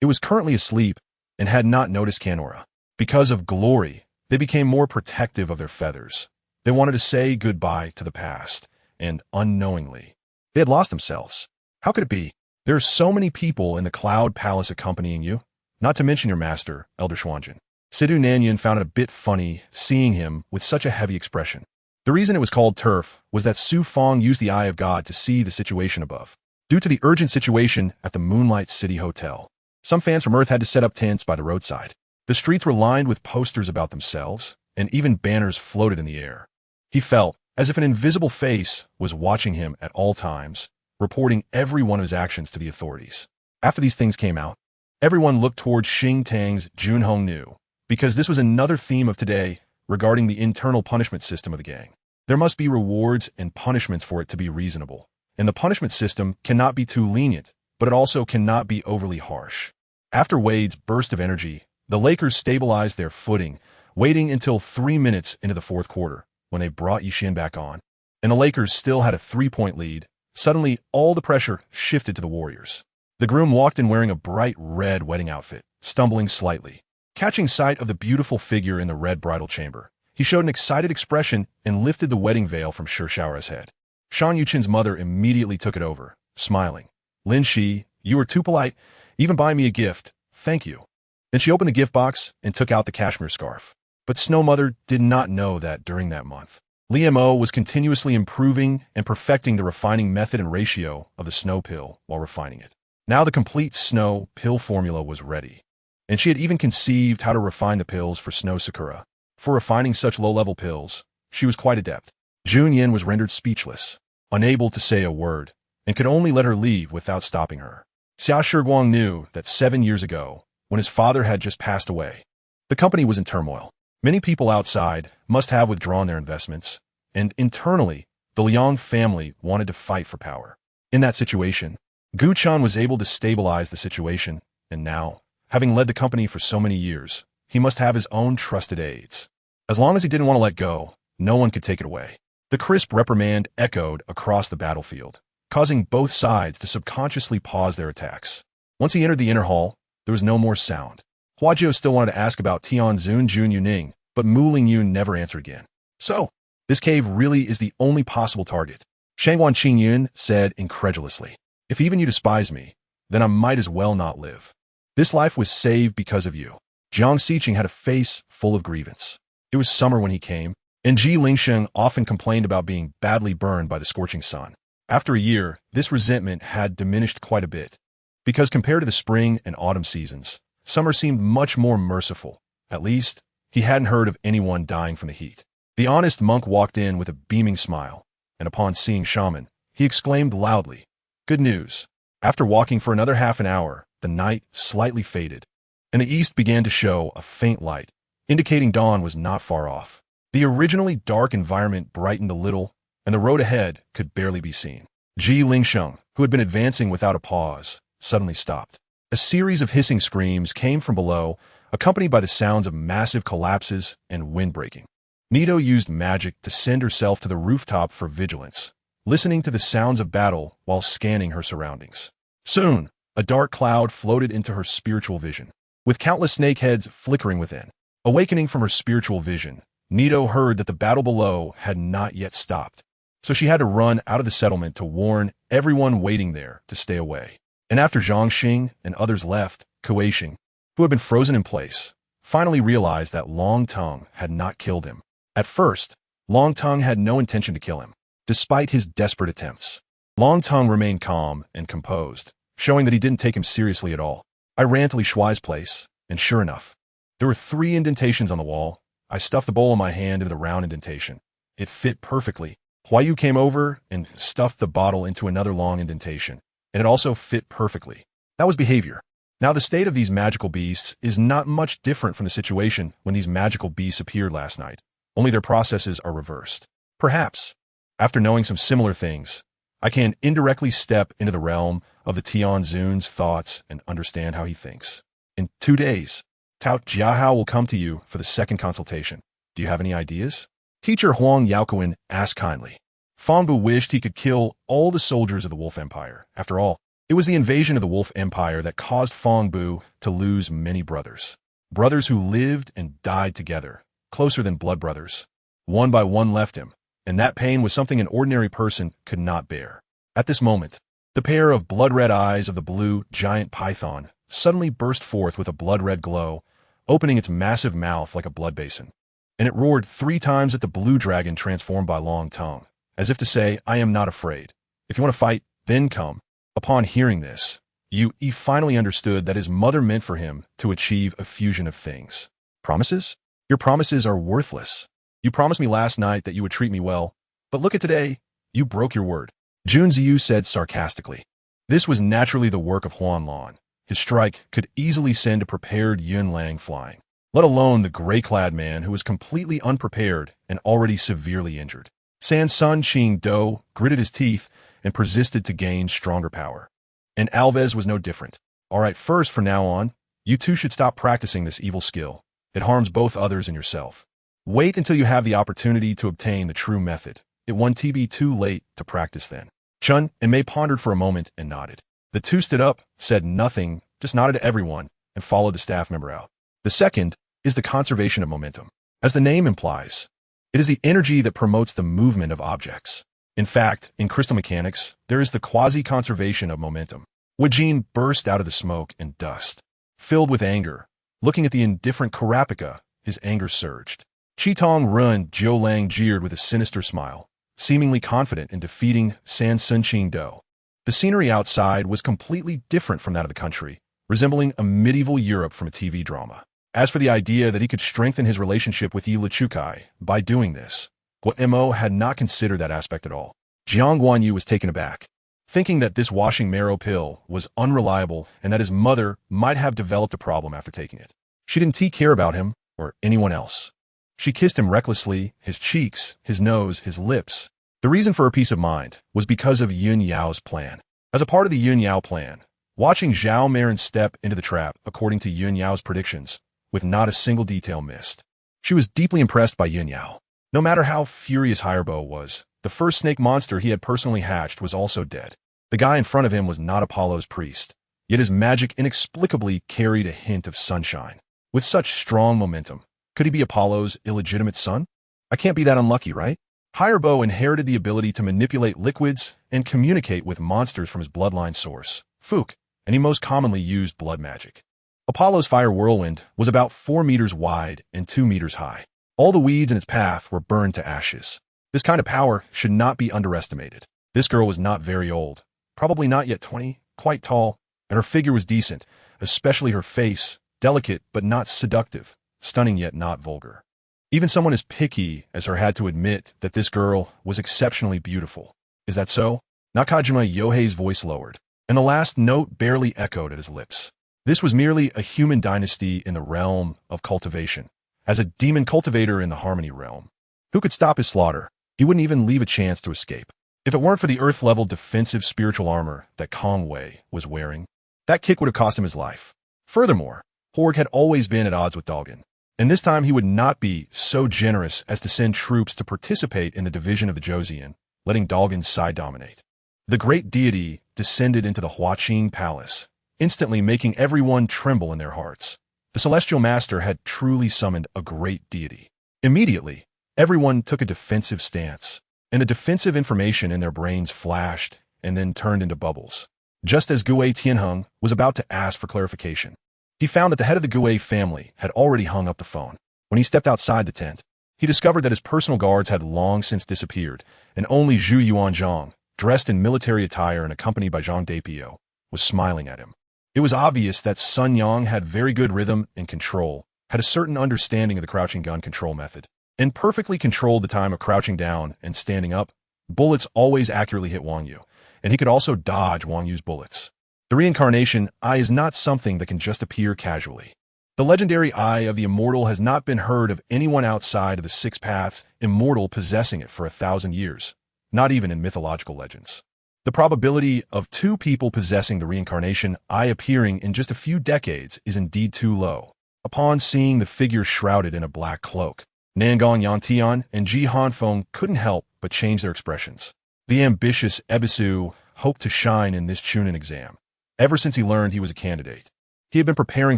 it was currently asleep and had not noticed Canora. Because of glory, they became more protective of their feathers. They wanted to say goodbye to the past, and unknowingly, they had lost themselves. How could it be? There are so many people in the Cloud Palace accompanying you, not to mention your master, Elder Xuanjun. Sidhu Nanyan found it a bit funny seeing him with such a heavy expression. The reason it was called turf was that Su Fong used the Eye of God to see the situation above. Due to the urgent situation at the Moonlight City Hotel, some fans from Earth had to set up tents by the roadside. The streets were lined with posters about themselves, and even banners floated in the air. He felt as if an invisible face was watching him at all times, reporting every one of his actions to the authorities. After these things came out, everyone looked towards Xing Tang's Junhong Nu, because this was another theme of today regarding the internal punishment system of the gang. There must be rewards and punishments for it to be reasonable, and the punishment system cannot be too lenient, but it also cannot be overly harsh. After Wade's burst of energy, the Lakers stabilized their footing, waiting until 3 minutes into the fourth quarter when they brought Yixin back on, and the Lakers still had a 3-point lead. Suddenly, all the pressure shifted to the Warriors. The groom walked in wearing a bright red wedding outfit, stumbling slightly. Catching sight of the beautiful figure in the red bridal chamber, he showed an excited expression and lifted the wedding veil from Shaora's head. Shan Yuqin's mother immediately took it over, smiling. Lin Shi, you were too polite. Even buy me a gift. Thank you. Then she opened the gift box and took out the cashmere scarf. But Snow Mother did not know that during that month, Li Mo was continuously improving and perfecting the refining method and ratio of the snow pill while refining it. Now the complete snow pill formula was ready, and she had even conceived how to refine the pills for Snow Sakura. For refining such low-level pills, she was quite adept. Jun Yin was rendered speechless, unable to say a word, and could only let her leave without stopping her. Xia Shiguang knew that 7 years ago, when his father had just passed away, the company was in turmoil. Many people outside must have withdrawn their investments, and internally, the Liang family wanted to fight for power. In that situation, Gu Chan was able to stabilize the situation, and now, having led the company for so many years, he must have his own trusted aides. As long as he didn't want to let go, no one could take it away. The crisp reprimand echoed across the battlefield, causing both sides to subconsciously pause their attacks. Once he entered the inner hall, there was no more sound. Huajiu still wanted to ask about Tianzun Jun Yuning, but Mu Lingyun never answered again. So, this cave really is the only possible target, Shangwan Qingyun said incredulously. If even you despise me, then I might as well not live. This life was saved because of you. Jiang Xiqing had a face full of grievance. It was summer when he came, and Ji Lingsheng often complained about being badly burned by the scorching sun. After a year, this resentment had diminished quite a bit, because compared to the spring and autumn seasons, summer seemed much more merciful. At least, he hadn't heard of anyone dying from the heat. The honest monk walked in with a beaming smile, and upon seeing Shaman, he exclaimed loudly, "Good news." After walking for another half an hour, the night slightly faded, and the east began to show a faint light, indicating dawn was not far off. The originally dark environment brightened a little, and the road ahead could barely be seen. Ji Lingsheng, who had been advancing without a pause, suddenly stopped. A series of hissing screams came from below, accompanied by the sounds of massive collapses and wind breaking. Nito used magic to send herself to the rooftop for vigilance, listening to the sounds of battle while scanning her surroundings. Soon, a dark cloud floated into her spiritual vision, with countless snake heads flickering within. Awakening from her spiritual vision, Nito heard that the battle below had not yet stopped, so she had to run out of the settlement to warn everyone waiting there to stay away. And after Zhang Xing and others left, Kuei-Xing, who had been frozen in place, finally realized that Long Tongue had not killed him. At first, Long Tongue had no intention to kill him, despite his desperate attempts. Long Tongue remained calm and composed, showing that he didn't take him seriously at all. I ran to Li Shuai's place, and sure enough, there were 3 indentations on the wall. I stuffed the bowl in my hand into the round indentation. It fit perfectly. Huayu came over and stuffed the bottle into another long indentation, and it also fit perfectly. That was behavior. Now the state of these magical beasts is not much different from the situation when these magical beasts appeared last night, only their processes are reversed. Perhaps, after knowing some similar things, I can indirectly step into the realm of the Tianzun's thoughts and understand how he thinks. In 2 days, Tao Jiahao will come to you for the second consultation. Do you have any ideas? Teacher Huang Yaoquan asked kindly. Fangbu wished he could kill all the soldiers of the Wolf Empire. After all, it was the invasion of the Wolf Empire that caused Fangbu to lose many brothers. Brothers who lived and died together, closer than blood brothers. One by one left him, and that pain was something an ordinary person could not bear. At this moment, The pair of blood-red eyes of the blue giant python suddenly burst forth with a blood-red glow, opening its massive mouth like a blood basin. And it roared 3 times at the blue dragon transformed by Long Tongue, as if to say, I am not afraid. If you want to fight, then come. Upon hearing this, he finally understood that his mother meant for him to achieve a fusion of things. Promises? Your promises are worthless. You promised me last night that you would treat me well, but look at today, you broke your word. Jun Ziyu said sarcastically. This was naturally the work of Huan Lan. His strike could easily send a prepared Yun Lang flying, let alone the gray-clad man who was completely unprepared and already severely injured. San Sun Qing Do gritted his teeth and persisted to gain stronger power. And Alves was no different. All right, first, from now on, you two should stop practicing this evil skill. It harms both others and yourself. Wait until you have the opportunity to obtain the true method. It won't be too late to practice then. Chun and Mei pondered for a moment and nodded. The two stood up, said nothing, just nodded to everyone, and followed the staff member out. The second is the conservation of momentum. As the name implies, it is the energy that promotes the movement of objects. In fact, in crystal mechanics, there is the quasi-conservation of momentum. Wajin burst out of the smoke and dust. Filled with anger, looking at the indifferent Karapika, his anger surged. Qitong Run Jiu Lang jeered with a sinister smile, seemingly confident in defeating San Sun Qing Do. The scenery outside was completely different from that of the country, resembling a medieval Europe from a TV drama. As for the idea that he could strengthen his relationship with Yi Lichukai by doing this, Guo had not considered that aspect at all. Jiang Guanyu was taken aback, thinking that this washing marrow pill was unreliable and that his mother might have developed a problem after taking it. She didn't care about him or anyone else. She kissed him recklessly, his cheeks, his nose, his lips. The reason for her peace of mind was because of Yun Yao's plan. As a part of the Yun Yao plan, watching Zhao Marin step into the trap according to Yun Yao's predictions, with not a single detail missed. She was deeply impressed by Yun Yao. No matter how furious Hirebo was, the first snake monster he had personally hatched was also dead. The guy in front of him was not Apollo's priest, yet his magic inexplicably carried a hint of sunshine. With such strong momentum, could he be Apollo's illegitimate son? I can't be that unlucky, right? Hirebo inherited the ability to manipulate liquids and communicate with monsters from his bloodline source, Fook, and he most commonly used blood magic. Apollo's fire whirlwind was about 4 meters wide and 2 meters high. All the weeds in its path were burned to ashes. This kind of power should not be underestimated. This girl was not very old, probably not yet 20, quite tall, and her figure was decent, especially her face, delicate but not seductive, stunning yet not vulgar. Even someone as picky as her had to admit that this girl was exceptionally beautiful. Is that so? Nakajima Yohei's voice lowered, and the last note barely echoed at his lips. This was merely a human dynasty in the realm of cultivation. As a demon cultivator in the harmony realm, who could stop his slaughter? He wouldn't even leave a chance to escape. If it weren't for the earth-level defensive spiritual armor that Kong Wei was wearing, that kick would have cost him his life. Furthermore, Horg had always been at odds with Dalgan, and this time he would not be so generous as to send troops to participate in the division of the Joseon, letting Dalgan's side dominate. The great deity descended into the Huaqing Palace, instantly making everyone tremble in their hearts. The celestial master had truly summoned a great deity. Immediately, everyone took a defensive stance, and the defensive information in their brains flashed and then turned into bubbles. Just as Gue Tianheng was about to ask for clarification, he found that the head of the Gue family had already hung up the phone. When he stepped outside the tent, he discovered that his personal guards had long since disappeared, and only Zhu Yuanzhang, dressed in military attire and accompanied by Zhang Depio, was smiling at him. It was obvious that Sun Yang had very good rhythm and control, had a certain understanding of the crouching gun control method, and perfectly controlled the time of crouching down and standing up. Bullets always accurately hit Wang Yu, and he could also dodge Wang Yu's bullets. The reincarnation eye is not something that can just appear casually. The legendary eye of the immortal has not been heard of anyone outside of the 6 paths immortal possessing it for 1,000 years, not even in mythological legends. The probability of 2 people possessing the reincarnation eye appearing in just a few decades is indeed too low. Upon seeing the figure shrouded in a black cloak, Nangong Yantian and Ji Hanfeng couldn't help but change their expressions. The ambitious Ebisu hoped to shine in this Chunin exam. Ever since he learned he was a candidate, he had been preparing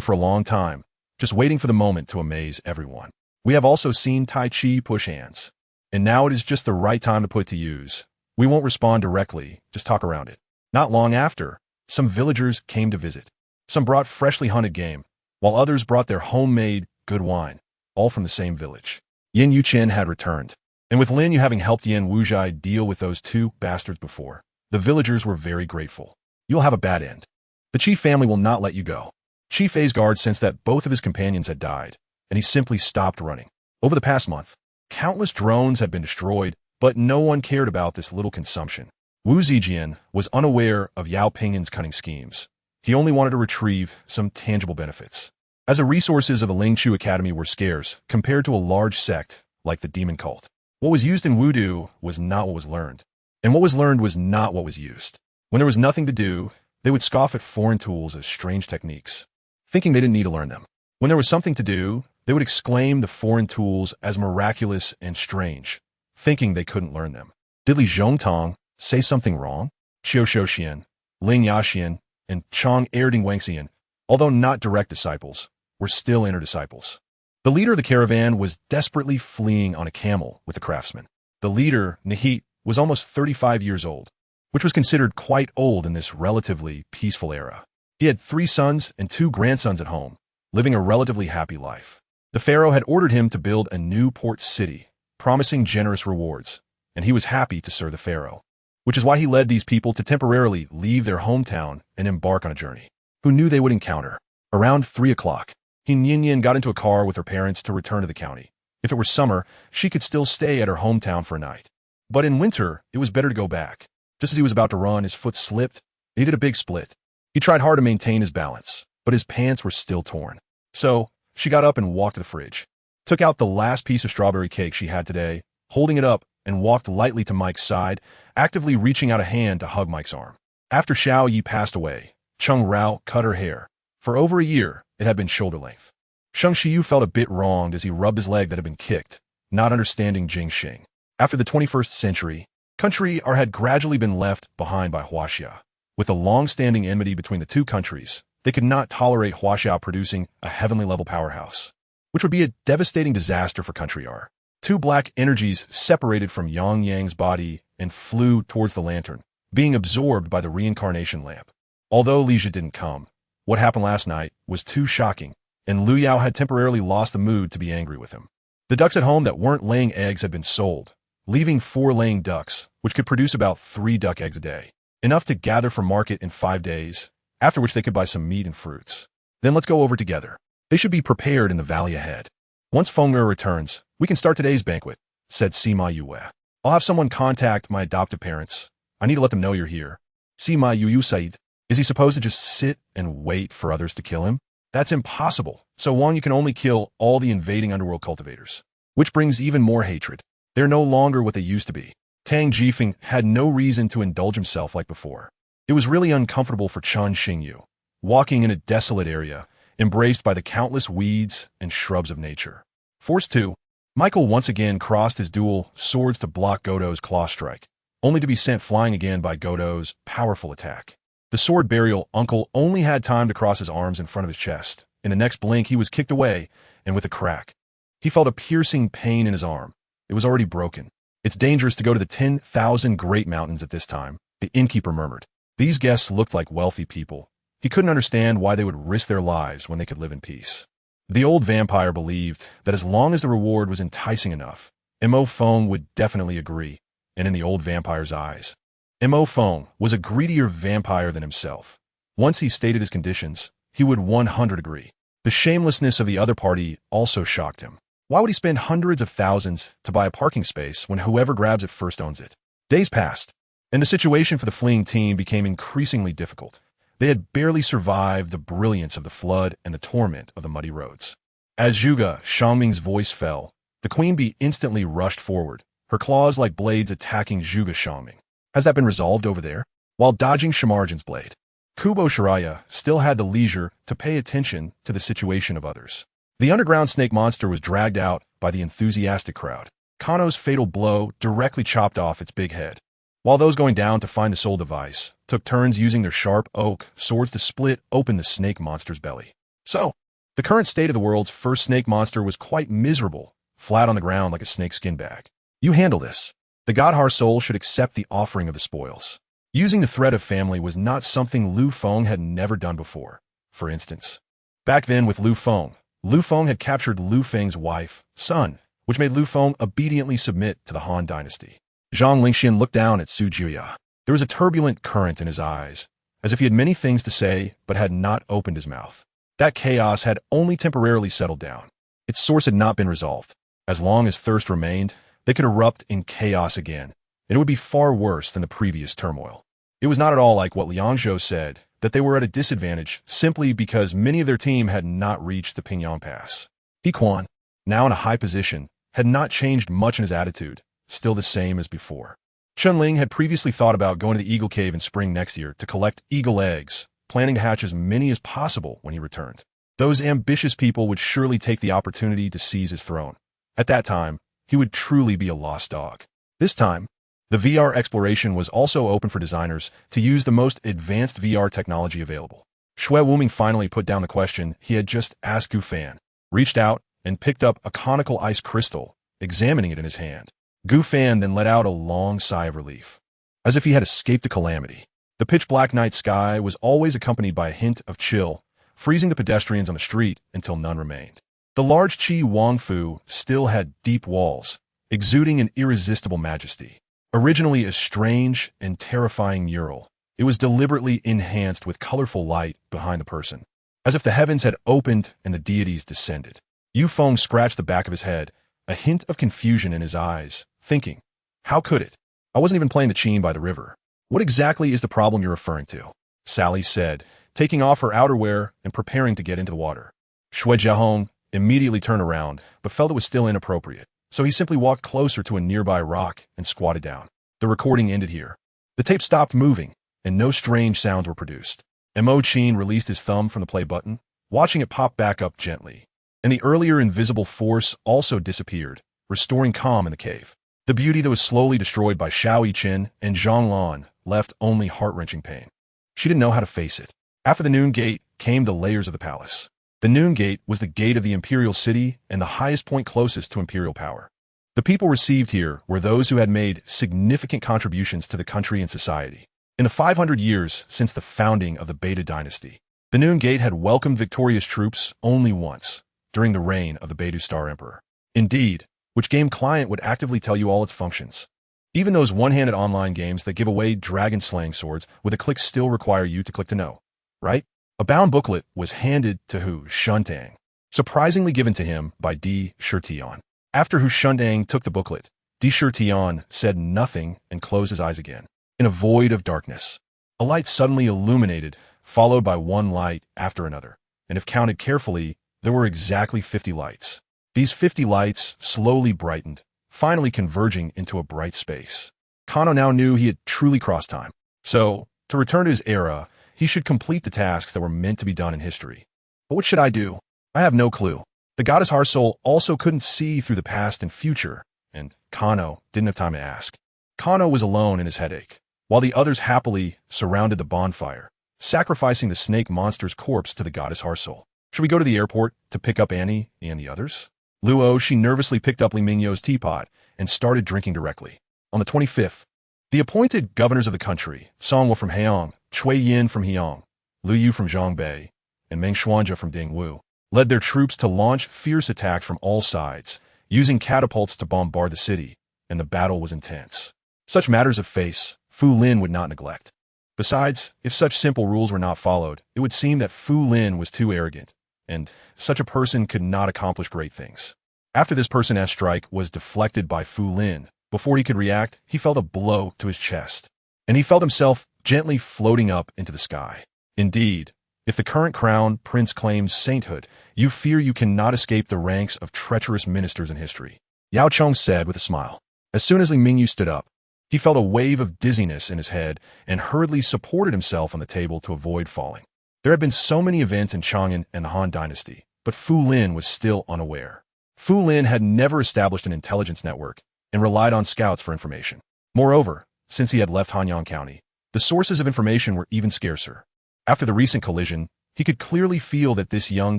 for a long time, just waiting for the moment to amaze everyone. We have also seen Tai Chi push hands, and now it is just the right time to put to use. We won't respond directly, just talk around it. Not long after, some villagers came to visit. Some brought freshly hunted game, while others brought their homemade, good wine, all from the same village. Yin Yuqian had returned, and with Lin Yu having helped Yin Wuzhai deal with those two bastards before, the villagers were very grateful. You'll have a bad end. The chief family will not let you go. Chief Aesgard sensed that both of his companions had died, and he simply stopped running. Over the past month, countless drones had been destroyed, but no one cared about this little consumption. Wu Zijian was unaware of Yao Pingyin's cunning schemes. He only wanted to retrieve some tangible benefits. As the resources of the Lingqiu Academy were scarce compared to a large sect like the demon cult, what was used in Wudu was not what was learned, and what was learned was not what was used. When there was nothing to do, they would scoff at foreign tools as strange techniques, thinking they didn't need to learn them. When there was something to do, they would exclaim the foreign tools as miraculous and strange, thinking they couldn't learn them. Did Li Zhongtong say something wrong? Xiao Shouxian, Ling Yaxian, and Chang Erding Wangxian, although not direct disciples, were still inner disciples. The leader of the caravan was desperately fleeing on a camel with the craftsman. The leader, Nahit, was almost 35 years old, which was considered quite old in this relatively peaceful era. He had 3 sons and 2 grandsons at home, living a relatively happy life. The pharaoh had ordered him to build a new port city, promising generous rewards, and he was happy to serve the pharaoh, which is why he led these people to temporarily leave their hometown and embark on a journey. Who knew they would encounter? Around 3 o'clock, Yin got into a car with her parents to return to the county. If it were summer, she could still stay at her hometown for a night. But in winter, it was better to go back. Just as he was about to run, his foot slipped, and he did a big split. He tried hard to maintain his balance, but his pants were still torn. So, she got up and walked to the fridge, took out the last piece of strawberry cake she had today, holding it up, and walked lightly to Mike's side, actively reaching out a hand to hug Mike's arm. After Xiao Yi passed away, Cheng Rao cut her hair. For over a year, it had been shoulder length. Sheng Shiyu felt a bit wronged as he rubbed his leg that had been kicked, not understanding Jing Xing. After the 21st century, country had gradually been left behind by Huaxia. With a long-standing enmity between the two countries, they could not tolerate Huaxia producing a heavenly-level powerhouse, which would be a devastating disaster for country R. 2 black energies separated from Yang Yang's body and flew towards the lantern, being absorbed by the reincarnation lamp. Although Lija didn't come, what happened last night was too shocking, and Lu Yao had temporarily lost the mood to be angry with him. The ducks at home that weren't laying eggs had been sold, leaving 4 laying ducks, which could produce about 3 duck eggs a day, enough to gather for market in 5 days, after which they could buy some meat and fruits. Then let's go over together. They should be prepared in the valley ahead. Once Feng'er returns, we can start today's banquet, said Sima Yue. I'll have someone contact my adoptive parents. I need to let them know you're here. Sima Yue said, is he supposed to just sit and wait for others to kill him? That's impossible. So Wang, you can only kill all the invading underworld cultivators, which brings even more hatred. They're no longer what they used to be. Tang Jifeng had no reason to indulge himself like before. It was really uncomfortable for Chen Xingyu, walking in a desolate area, embraced by the countless weeds and shrubs of nature. Force 2. Michael once again crossed his dual swords to block Godo's claw strike, only to be sent flying again by Godo's powerful attack. The sword burial uncle only had time to cross his arms in front of his chest. In the next blink, he was kicked away, and with a crack, he felt a piercing pain in his arm. It was already broken. It's dangerous to go to the 10,000 Great Mountains at this time, the innkeeper murmured. These guests looked like wealthy people. He couldn't understand why they would risk their lives when they could live in peace. The old vampire believed that as long as the reward was enticing enough, Mo Feng would definitely agree, and in the old vampire's eyes, Mo Feng was a greedier vampire than himself. Once he stated his conditions, he would 100 agree. The shamelessness of the other party also shocked him. Why would he spend hundreds of thousands to buy a parking space when whoever grabs it first owns it? Days passed, and the situation for the fleeing team became increasingly difficult. They had barely survived the brilliance of the flood and the torment of the muddy roads. As Zhuge Shangming's voice fell, the queen bee instantly rushed forward, her claws like blades attacking Zhuge Shangming. Has that been resolved over there? While dodging Shamarjan's blade, Kubo Shiraya still had the leisure to pay attention to the situation of others. The underground snake monster was dragged out by the enthusiastic crowd. Kano's fatal blow directly chopped off its big head, while those going down to find the soul device took turns using their sharp oak swords to split open the snake monster's belly. So, the current state of the world's first snake monster was quite miserable, flat on the ground like a snake skin bag. You handle this. The Godhar soul should accept the offering of the spoils. Using the thread of family was not something Lu Feng had never done before. For instance, back then with Lu Feng had captured Lu Feng's wife, son, which made Lu Feng obediently submit to the Han dynasty. Zhang Lingxian looked down at Su Jia. There was a turbulent current in his eyes, as if he had many things to say but had not opened his mouth. That chaos had only temporarily settled down. Its source had not been resolved. As long as thirst remained, they could erupt in chaos again, and it would be far worse than the previous turmoil. It was not at all like what Liang Zhou said, that they were at a disadvantage simply because many of their team had not reached the Pingyang Pass. He Quan, now in a high position, had not changed much in his attitude, still the same as before. Chunling had previously thought about going to the Eagle Cave in spring next year to collect eagle eggs, planning to hatch as many as possible when he returned. Those ambitious people would surely take the opportunity to seize his throne. At that time, he would truly be a lost dog. This time, the VR exploration was also open for designers to use the most advanced VR technology available. Xue Wuming finally put down the question he had just asked Gu Fan, reached out, and picked up a conical ice crystal, examining it in his hand. Gu Fan then let out a long sigh of relief, as if he had escaped a calamity. The pitch-black night sky was always accompanied by a hint of chill, freezing the pedestrians on the street until none remained. The large Qi Wangfu still had deep walls, exuding an irresistible majesty. Originally a strange and terrifying mural, it was deliberately enhanced with colorful light behind the person, as if the heavens had opened and the deities descended. Yu Feng scratched the back of his head, a hint of confusion in his eyes, thinking, how could it? I wasn't even playing the Qin by the river. What exactly is the problem you're referring to? Sally said, taking off her outerwear and preparing to get into the water. Xue Jiahong immediately turned around, but felt it was still inappropriate, so he simply walked closer to a nearby rock and squatted down. The recording ended here. The tape stopped moving, and no strange sounds were produced. Mo Qin released his thumb from the play button, watching it pop back up gently, and the earlier invisible force also disappeared, restoring calm in the cave. The beauty that was slowly destroyed by Xiao Yiqin and Zhang Lan left only heart-wrenching pain. She didn't know how to face it. After the Noon Gate came the layers of the palace. The Noon Gate was the gate of the imperial city and the highest point closest to imperial power. The people received here were those who had made significant contributions to the country and society. In the 500 years since the founding of the Beta dynasty, the Noon Gate had welcomed victorious troops only once, during the reign of the Beidou Star Emperor. Indeed, which game client would actively tell you all its functions? Even those one-handed online games that give away dragon-slaying swords with a click still require you to click to know, right? A bound booklet was handed to Hu Shuntang, surprisingly given to him by Di Shirtian. After Hu Shuntang took the booklet, Di Shirtian said nothing and closed his eyes again. In a void of darkness, a light suddenly illuminated, followed by one light after another, and if counted carefully, there were exactly 50 lights. These 50 lights slowly brightened, finally converging into a bright space. Kano now knew he had truly crossed time. So, to return to his era, he should complete the tasks that were meant to be done in history. But what should I do? I have no clue. The goddess Heartsoul also couldn't see through the past and future, and Kano didn't have time to ask. Kano was alone in his headache, while the others happily surrounded the bonfire, sacrificing the snake monster's corpse to the goddess Heartsoul. Should we go to the airport to pick up Annie and the others? Luo, she nervously picked up Li Mingyo's teapot and started drinking directly. On the 25th, the appointed governors of the country, Songwu from Heong, Cui Yin from Heong, Lu Yu from Zhongbei, and Meng Xuanja from Dingwu, led their troops to launch fierce attacks from all sides, using catapults to bombard the city, and the battle was intense. Such matters of face, Fu Lin would not neglect. Besides, if such simple rules were not followed, it would seem that Fu Lin was too arrogant, and such a person could not accomplish great things. After this person's strike was deflected by Fu Lin, before he could react, he felt a blow to his chest, and he felt himself gently floating up into the sky. Indeed, if the current crown prince claims sainthood, you fear you cannot escape the ranks of treacherous ministers in history, Yao Chong said with a smile. As soon as Li Mingyu stood up, he felt a wave of dizziness in his head and hurriedly supported himself on the table to avoid falling. There had been so many events in Chang'an and the Han dynasty, but Fu Lin was still unaware. Fu Lin had never established an intelligence network and relied on scouts for information. Moreover, since he had left Hanyang County, the sources of information were even scarcer. After the recent collision, he could clearly feel that this young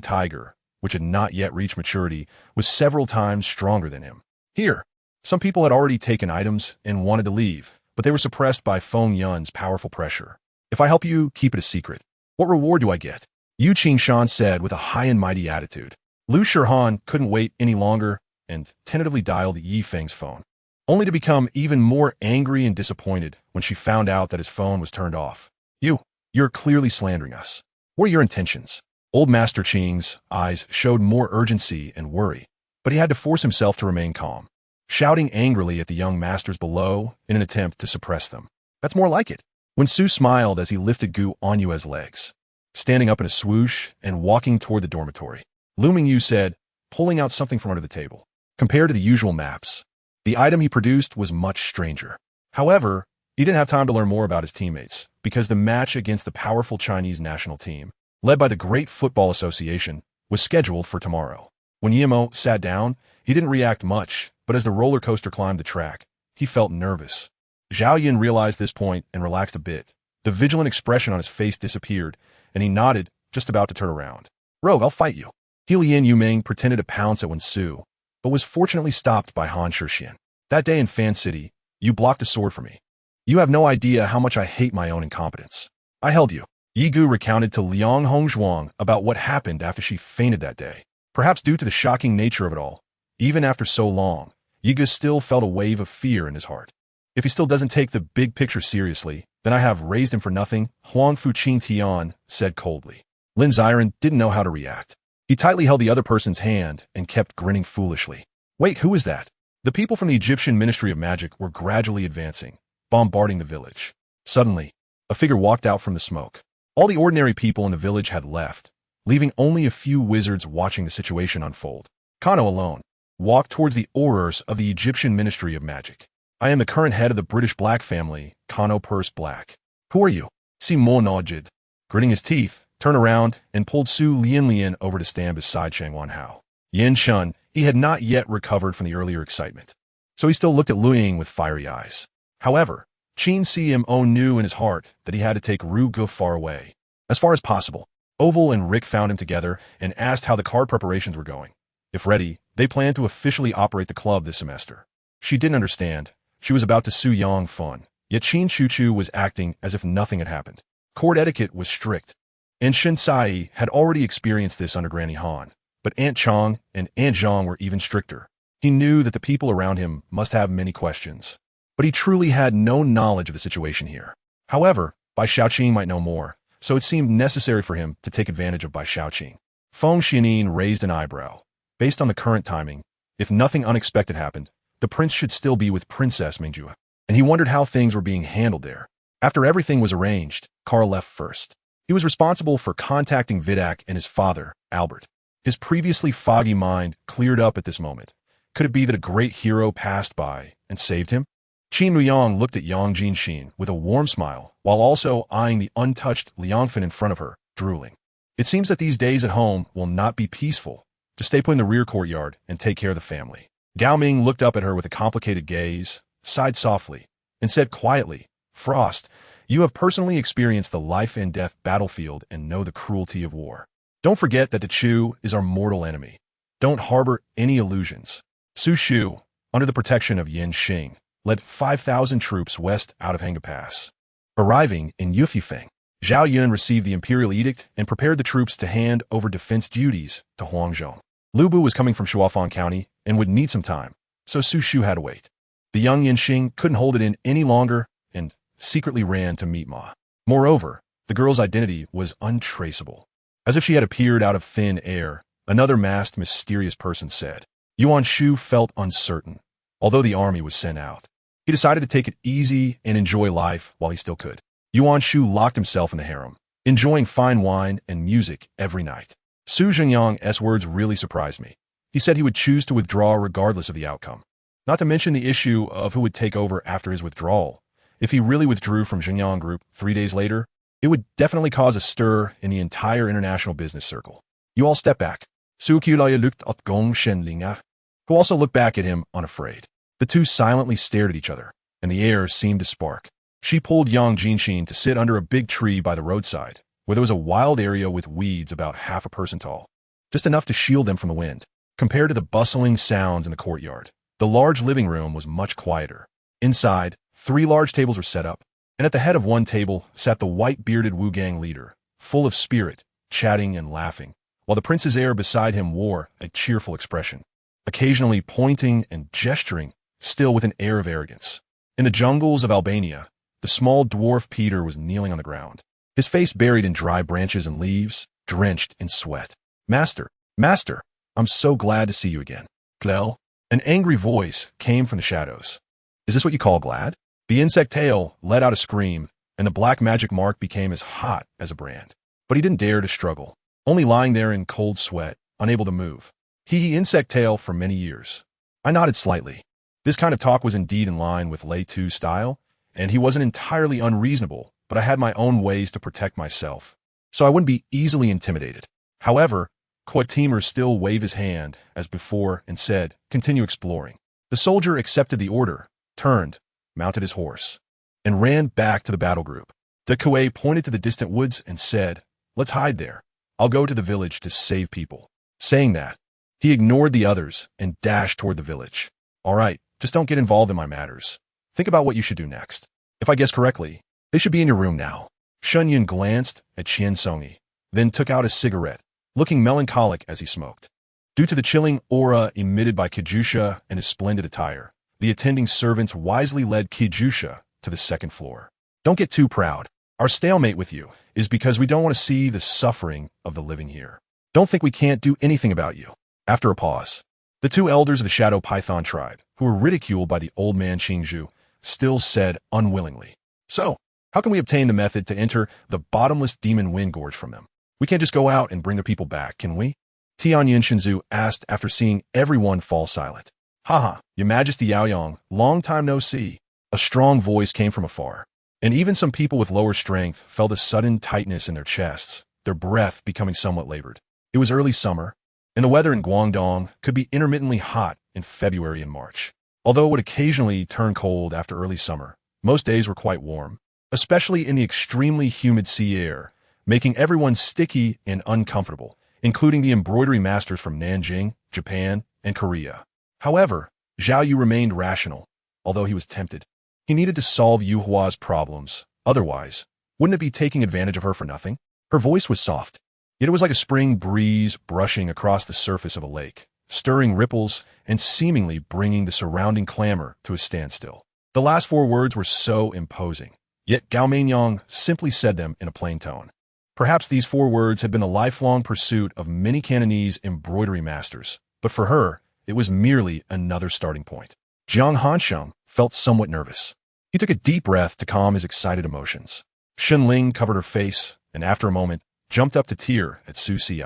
tiger, which had not yet reached maturity, was several times stronger than him. Here, some people had already taken items and wanted to leave, but they were suppressed by Feng Yun's powerful pressure. If I help you, keep it a secret. What reward do I get? Yu Qingshan said with a high and mighty attitude. Lu Shihan couldn't wait any longer and tentatively dialed Yi Feng's phone, only to become even more angry and disappointed when she found out that his phone was turned off. You're clearly slandering us. What are your intentions? Old Master Qing's eyes showed more urgency and worry, but he had to force himself to remain calm, shouting angrily at the young masters below in an attempt to suppress them. That's more like it. When Su smiled as he lifted Gu Anyue's legs, standing up in a swoosh and walking toward the dormitory, Lu Yu said, pulling out something from under the table. Compared to the usual maps, the item he produced was much stranger. However, he didn't have time to learn more about his teammates, because the match against the powerful Chinese national team, led by the Great Football Association, was scheduled for tomorrow. When Yimo sat down, he didn't react much, but as the roller coaster climbed the track, he felt nervous. Zhao Yun realized this point and relaxed a bit. The vigilant expression on his face disappeared, and he nodded, just about to turn around. Rogue, I'll fight you. Lian Yuming pretended to pounce at Wensu, but was fortunately stopped by Han Shixian. That day in Fan City, you blocked a sword for me. You have no idea how much I hate my own incompetence. I held you. Yi Gu recounted to Liang Hongzhuang about what happened after she fainted that day. Perhaps due to the shocking nature of it all, even after so long, Yi Gu still felt a wave of fear in his heart. If he still doesn't take the big picture seriously, then I have raised him for nothing, Huang Fuqing Tian said coldly. Lin Xiren didn't know how to react. He tightly held the other person's hand and kept grinning foolishly. Wait, who is that? The people from the Egyptian Ministry of Magic were gradually advancing, bombarding the village. Suddenly, a figure walked out from the smoke. All the ordinary people in the village had left, leaving only a few wizards watching the situation unfold. Kano alone walked towards the aurors of the Egyptian Ministry of Magic. I am the current head of the British Black family, Canopus Black. Who are you? Simo nodded, gritting his teeth, turned around, and pulled Su Lian over to stand beside Shang Wanhao. Yin Shun, he had not yet recovered from the earlier excitement, so he still looked at Lu Ying with fiery eyes. However, Qin Cmo knew in his heart that he had to take Ru Gu far away, as far as possible. Oval and Rick found him together and asked how the card preparations were going. If ready, they planned to officially operate the club this semester. She didn't understand. She was about to Su Yang fun, yet Qin Chuchu was acting as if nothing had happened. Court etiquette was strict, and Shin Sai had already experienced this under Granny Han, but Aunt Chong and Aunt Zhang were even stricter. He knew that the people around him must have many questions, but he truly had no knowledge of the situation here. However, Bai Shaoqing might know more, so it seemed necessary for him to take advantage of Bai Shaoqing. Feng Xianin raised an eyebrow. Based on the current timing, if nothing unexpected happened, the prince should still be with Princess Mingjue, and he wondered how things were being handled there. After everything was arranged, Carl left first. He was responsible for contacting Vidak and his father, Albert. His previously foggy mind cleared up at this moment. Could it be that a great hero passed by and saved him? Qin Muyang looked at Yang Jinxin with a warm smile, while also eyeing the untouched Liangfen in front of her, drooling. It seems that these days at home will not be peaceful. Just stay put in the rear courtyard and take care of the family. Gao Ming looked up at her with a complicated gaze, sighed softly, and said quietly, Frost, you have personally experienced the life and death battlefield and know the cruelty of war. Don't forget that the Chu is our mortal enemy. Don't harbor any illusions. Su Shu, under the protection of Yin Xing, led 5,000 troops west out of Hanga Pass. Arriving in Yufifeng, Zhao Yun received the imperial edict and prepared the troops to hand over defense duties to Huangzhong. Lu Bu was coming from Shuafan County and would need some time, so Su Shu had to wait. The young Yin Xing couldn't hold it in any longer and secretly ran to meet Ma. Moreover, the girl's identity was untraceable. As if she had appeared out of thin air, another masked, mysterious person said. Yuan Shu felt uncertain, although the army was sent out. He decided to take it easy and enjoy life while he still could. Yuan Shu locked himself in the harem, enjoying fine wine and music every night. Su Zhenyang's words really surprised me. He said he would choose to withdraw regardless of the outcome. Not to mention the issue of who would take over after his withdrawal. If he really withdrew from Zhenyang Group 3 days later, it would definitely cause a stir in the entire international business circle. You all step back. Su Qiulaya looked at Gong Shenlinger, who also looked back at him unafraid. The two silently stared at each other, and the air seemed to spark. She pulled Yang Jinxin to sit under a big tree by the roadside, where there was a wild area with weeds about half a person tall, just enough to shield them from the wind. Compared to the bustling sounds in the courtyard, the large living room was much quieter. Inside, 3 large tables were set up, and at the head of one table sat the white-bearded Wu Gang leader, full of spirit, chatting and laughing, while the prince's heir beside him wore a cheerful expression, occasionally pointing and gesturing, still with an air of arrogance. In the jungles of Albania, the small dwarf Peter was kneeling on the ground, his face buried in dry branches and leaves, drenched in sweat. Master, Master, I'm so glad to see you again. Glel? An angry voice came from the shadows. Is this what you call glad? The insect tail let out a scream, and the black magic mark became as hot as a brand. But he didn't dare to struggle, only lying there in cold sweat, unable to move. He insect tail for many years. I nodded slightly. This kind of talk was indeed in line with Lei Tu's style, and he wasn't entirely unreasonable, but I had my own ways to protect myself, so I wouldn't be easily intimidated. However, Quatimer still waved his hand, as before, and said, "Continue exploring." The soldier accepted the order, turned, mounted his horse, and ran back to the battle group. De Coué pointed to the distant woods and said, "Let's hide there. I'll go to the village to save people." Saying that, he ignored the others and dashed toward the village. "All right, just don't get involved in my matters. Think about what you should do next. If I guess correctly, they should be in your room now." Shunyun glanced at Qian Songi, then took out a cigarette, looking melancholic as he smoked. Due to the chilling aura emitted by Kijusha and his splendid attire, the attending servants wisely led Kijusha to the second floor. "Don't get too proud. Our stalemate with you is because we don't want to see the suffering of the living here. Don't think we can't do anything about you." After a pause, the 2 elders of the Shadow Python tribe, who were ridiculed by the old man Qingzhu, still said unwillingly, "So, how can we obtain the method to enter the bottomless demon wind gorge from them? We can't just go out and bring the people back, can we?" Tianyin Shinzu asked after seeing everyone fall silent. "Haha, Your Majesty Yaoyong, long time no see." A strong voice came from afar, and even some people with lower strength felt a sudden tightness in their chests, their breath becoming somewhat labored. It was early summer, and the weather in Guangdong could be intermittently hot in February and March. Although it would occasionally turn cold after early summer, most days were quite warm, especially in the extremely humid sea air, making everyone sticky and uncomfortable, including the embroidery masters from Nanjing, Japan, and Korea. However, Zhao Yu remained rational, although he was tempted. He needed to solve Yu Hua's problems, otherwise, wouldn't it be taking advantage of her for nothing? Her voice was soft, yet it was like a spring breeze brushing across the surface of a lake, stirring ripples and seemingly bringing the surrounding clamor to a standstill. The last 4 words were so imposing, yet Gao Meinyang simply said them in a plain tone. Perhaps these 4 words had been the lifelong pursuit of many Cantonese embroidery masters, but for her, it was merely another starting point. Jiang Hansheng felt somewhat nervous. He took a deep breath to calm his excited emotions. Shen Ling covered her face, and after a moment, jumped up to tear at Su Si.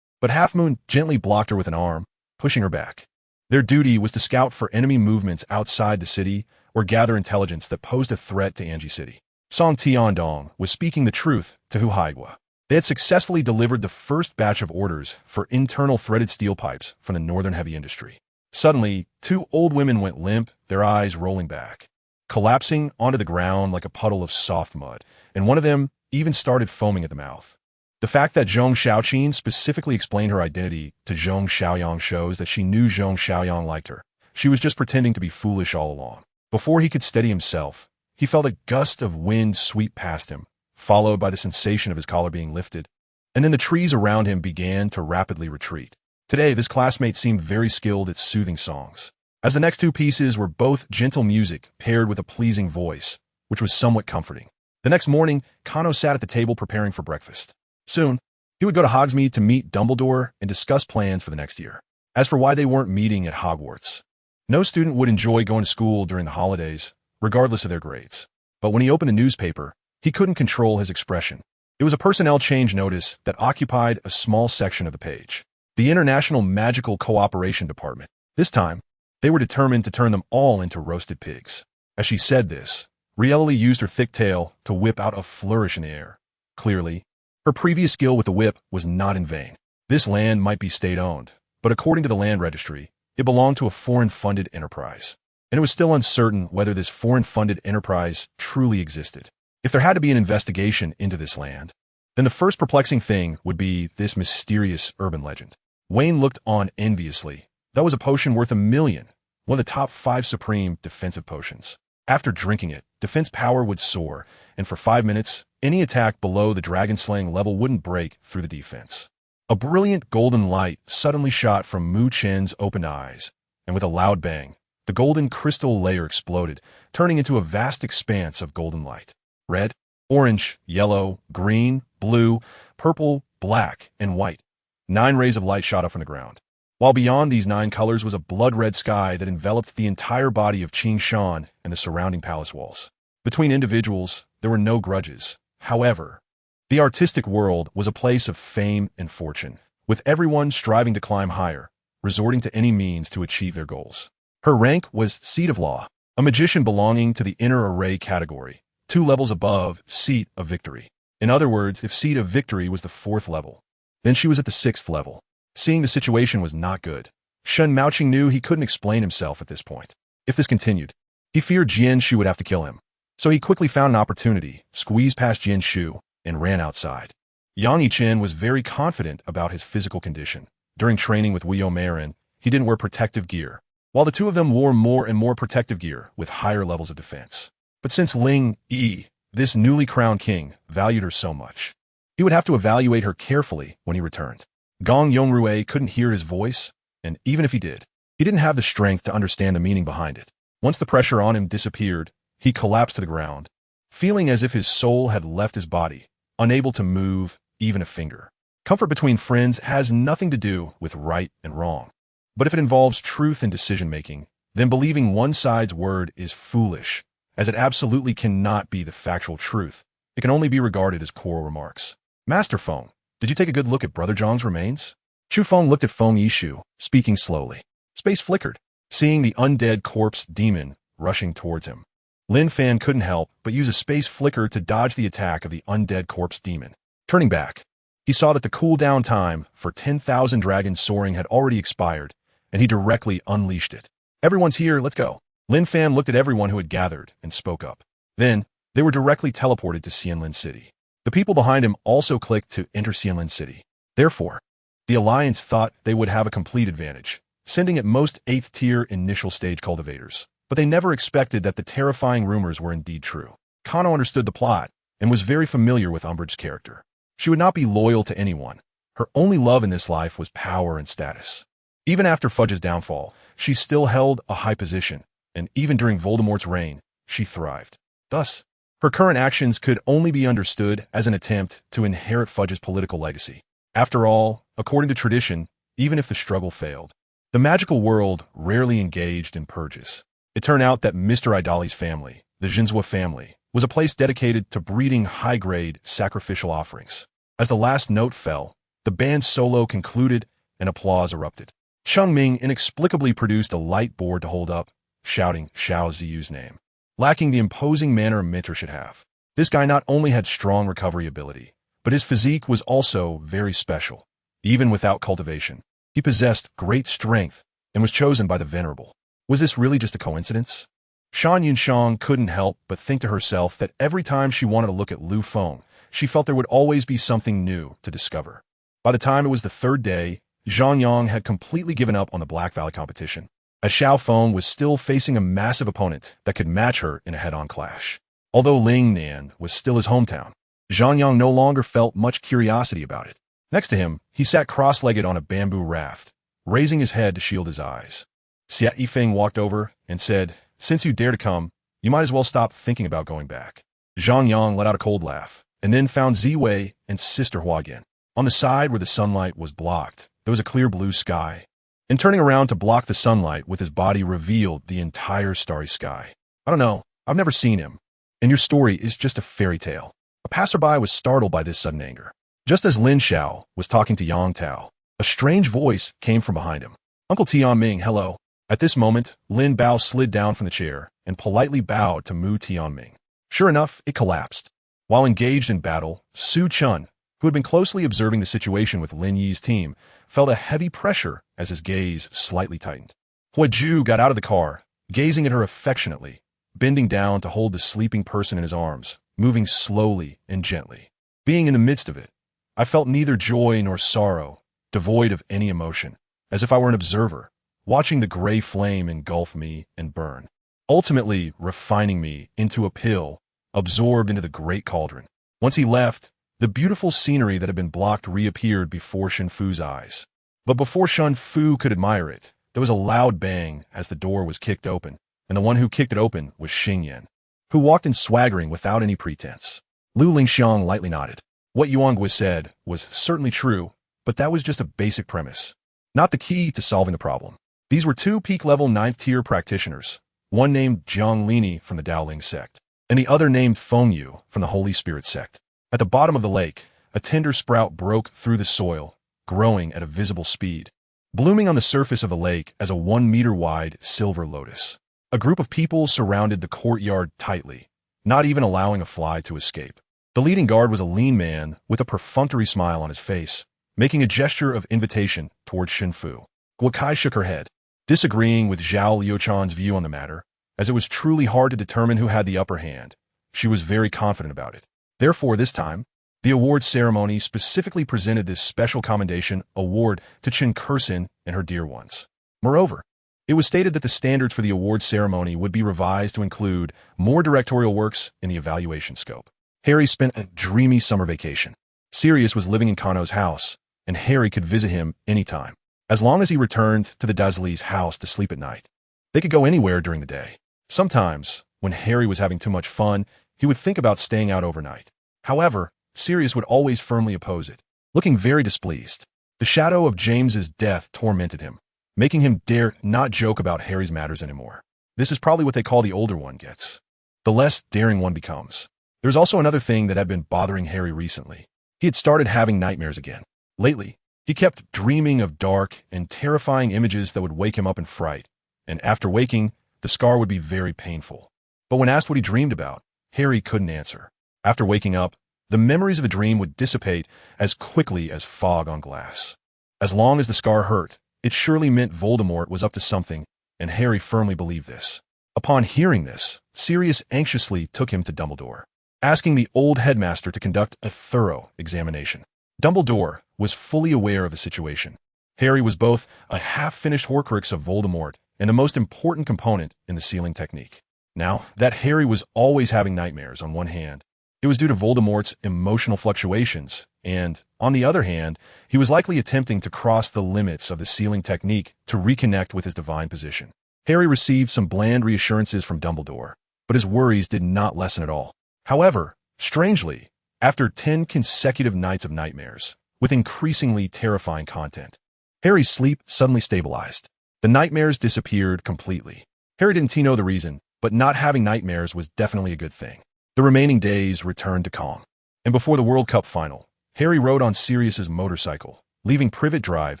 But Half Moon gently blocked her with an arm, pushing her back. Their duty was to scout for enemy movements outside the city or gather intelligence that posed a threat to Anji City. Song Tiandong was speaking the truth to Hu Haigua. They had successfully delivered the first batch of orders for internal threaded steel pipes from the northern heavy industry. Suddenly, 2 old women went limp, their eyes rolling back, collapsing onto the ground like a puddle of soft mud, and one of them even started foaming at the mouth. The fact that Zhong Xiaoqin specifically explained her identity to Zhong Xiaoyang shows that she knew Zhong Xiaoyang liked her. She was just pretending to be foolish all along. Before he could steady himself, he felt a gust of wind sweep past him, followed by the sensation of his collar being lifted, and then the trees around him began to rapidly retreat. Today, this classmate seemed very skilled at soothing songs, as the next 2 pieces were both gentle music paired with a pleasing voice, which was somewhat comforting. The next morning, Kano sat at the table preparing for breakfast. Soon, he would go to Hogsmeade to meet Dumbledore and discuss plans for the next year. As for why they weren't meeting at Hogwarts, no student would enjoy going to school during the holidays, regardless of their grades. But when he opened the newspaper, he couldn't control his expression. It was a personnel change notice that occupied a small section of the page. The International Magical Cooperation Department. This time, they were determined to turn them all into roasted pigs. As she said this, Rielli used her thick tail to whip out a flourish in the air. Clearly, her previous skill with the whip was not in vain. This land might be state-owned, but according to the land registry, it belonged to a foreign-funded enterprise, and it was still uncertain whether this foreign-funded enterprise truly existed. If there had to be an investigation into this land, then the first perplexing thing would be this mysterious urban legend. Wayne looked on enviously. That was a potion worth $1 million, one of the top 5 supreme defensive potions. After drinking it, defense power would soar, and for 5 minutes, any attack below the dragon-slaying level wouldn't break through the defense. A brilliant golden light suddenly shot from Mu Chen's open eyes, and with a loud bang, the golden crystal layer exploded, turning into a vast expanse of golden light. Red, orange, yellow, green, blue, purple, black, and white. 9 rays of light shot up from the ground. While beyond these 9 colors was a blood-red sky that enveloped the entire body of Qing Shan and the surrounding palace walls. Between individuals, there were no grudges. However, the artistic world was a place of fame and fortune, with everyone striving to climb higher, resorting to any means to achieve their goals. Her rank was Seat of Law, a magician belonging to the Inner Array category, 2 levels above Seat of Victory. In other words, if Seat of Victory was the 4th level, then she was at the 6th level. Seeing the situation was not good, Shen Maoqing knew he couldn't explain himself at this point. If this continued, he feared Jian Shu would have to kill him. So he quickly found an opportunity, squeezed past Jian Shu, and ran outside. Yang Yichen was very confident about his physical condition. During training with Wu Marin, he didn't wear protective gear, while the two of them wore more and more protective gear with higher levels of defense. But since Ling Yi, this newly crowned king, valued her so much, he would have to evaluate her carefully when he returned. Gong Yongrui couldn't hear his voice, and even if he did, he didn't have the strength to understand the meaning behind it. Once the pressure on him disappeared, he collapsed to the ground, feeling as if his soul had left his body, unable to move even a finger. Comfort between friends has nothing to do with right and wrong. But if it involves truth and decision-making, then believing one side's word is foolish, as it absolutely cannot be the factual truth. It can only be regarded as choral remarks. Master Feng, did you take a good look at Brother Zhang's remains? Chu Feng looked at Feng Yishu, speaking slowly. Space flickered, seeing the undead corpse demon rushing towards him. Lin Fan couldn't help but use a space flicker to dodge the attack of the undead corpse demon. Turning back, he saw that the cooldown time for 10,000 dragons soaring had already expired, and he directly unleashed it. Everyone's here, let's go. Lin Fan looked at everyone who had gathered and spoke up. Then, they were directly teleported to Xianlin City. The people behind him also clicked to enter Xianlin City. Therefore, the Alliance thought they would have a complete advantage, sending at most 8th-tier initial stage cultivators. But they never expected that the terrifying rumors were indeed true. Kano understood the plot and was very familiar with Umbridge's character. She would not be loyal to anyone. Her only love in this life was power and status. Even after Fudge's downfall, she still held a high position, and even during Voldemort's reign, she thrived. Thus, her current actions could only be understood as an attempt to inherit Fudge's political legacy. After all, according to tradition, even if the struggle failed, the magical world rarely engaged in purges. It turned out that Mr. Idali's family, the Jinzhua family, was a place dedicated to breeding high-grade sacrificial offerings. As the last note fell, the band's solo concluded and applause erupted. Cheng Ming inexplicably produced a light board to hold up, shouting Xiao Ziyu's name, lacking the imposing manner a mentor should have. This guy not only had strong recovery ability, but his physique was also very special. Even without cultivation, he possessed great strength and was chosen by the Venerable. Was this really just a coincidence? Shan Yunshang couldn't help but think to herself that every time she wanted to look at Lu Feng, she felt there would always be something new to discover. By the time it was the 3rd day, Zhang Yang had completely given up on the Black Valley competition, as Xiao Feng was still facing a massive opponent that could match her in a head-on clash. Although Lingnan was still his hometown, Zhang Yang no longer felt much curiosity about it. Next to him, he sat cross-legged on a bamboo raft, raising his head to shield his eyes. Xia Yifeng walked over and said, "Since you dare to come, you might as well stop thinking about going back." Zhang Yang let out a cold laugh, and then found Ziwei and Sister Hua again. On the side where the sunlight was blocked, there was a clear blue sky, and turning around to block the sunlight with his body revealed the entire starry sky. "I don't know, I've never seen him, and your story is just a fairy tale." A passerby was startled by this sudden anger. Just as Lin Xiao was talking to Yang Tao, a strange voice came from behind him. "Uncle Tianming, hello." At this moment, Lin Bao slid down from the chair and politely bowed to Mu Tianming. Sure enough, it collapsed. While engaged in battle, Su Chun, who had been closely observing the situation with Lin Yi's team, felt a heavy pressure as his gaze slightly tightened. Hua Ju got out of the car, gazing at her affectionately, bending down to hold the sleeping person in his arms, moving slowly and gently. Being in the midst of it, I felt neither joy nor sorrow, devoid of any emotion, as if I were an observer, watching the gray flame engulf me and burn. ultimately refining me into a pill absorbed into the great cauldron. Once he left, the beautiful scenery that had been blocked reappeared before Shen Fu's eyes. But before Shen Fu could admire it, there was a loud bang as the door was kicked open, and the one who kicked it open was Xing Yan, who walked in swaggering without any pretense. Lu Lingxiang lightly nodded. What Yuan said was certainly true, but that was just a basic premise, not the key to solving the problem. These were two peak-level 9th-tier practitioners, one named Jiang Lini from the Daoling sect, and the other named Feng Yu from the Holy Spirit sect. At the bottom of the lake, a tender sprout broke through the soil, growing at a visible speed, blooming on the surface of the lake as a 1-meter-wide silver lotus. A group of people surrounded the courtyard tightly, not even allowing a fly to escape. The leading guard was a lean man with a perfunctory smile on his face, making a gesture of invitation towards Shen Fu. Guokai shook her head, disagreeing with Zhao Liuchan's view on the matter, as it was truly hard to determine who had the upper hand. She was very confident about it. Therefore, this time, the awards ceremony specifically presented this special commendation award to Chen Kursin and her dear ones. Moreover, it was stated that the standards for the awards ceremony would be revised to include more directorial works in the evaluation scope. Harry spent a dreamy summer vacation. Sirius was living in Kano's house, and Harry could visit him anytime, as long as he returned to the Dursleys' house to sleep at night. They could go anywhere during the day. Sometimes, when Harry was having too much fun, he would think about staying out overnight. However, Sirius would always firmly oppose it, looking very displeased. The shadow of James's death tormented him, making him dare not joke about Harry's matters anymore. This is probably what they call the older one gets. The less daring one becomes. There's also another thing that had been bothering Harry recently. He had started having nightmares again. Lately, he kept dreaming of dark and terrifying images that would wake him up in fright, and after waking, the scar would be very painful. But when asked what he dreamed about, Harry couldn't answer. After waking up, the memories of the dream would dissipate as quickly as fog on glass. As long as the scar hurt, it surely meant Voldemort was up to something, and Harry firmly believed this. Upon hearing this, Sirius anxiously took him to Dumbledore, asking the old headmaster to conduct a thorough examination. Dumbledore was fully aware of the situation. Harry was both a half-finished Horcrux of Voldemort and the most important component in the sealing technique. Now, that Harry was always having nightmares on one hand, it was due to Voldemort's emotional fluctuations, and, on the other hand, he was likely attempting to cross the limits of the sealing technique to reconnect with his divine position. Harry received some bland reassurances from Dumbledore, but his worries did not lessen at all. However, strangely, after 10 consecutive nights of nightmares, with increasingly terrifying content, Harry's sleep suddenly stabilized. The nightmares disappeared completely. Harry didn't know the reason, but not having nightmares was definitely a good thing. The remaining days returned to calm. And before the World Cup final, Harry rode on Sirius's motorcycle, leaving Privet Drive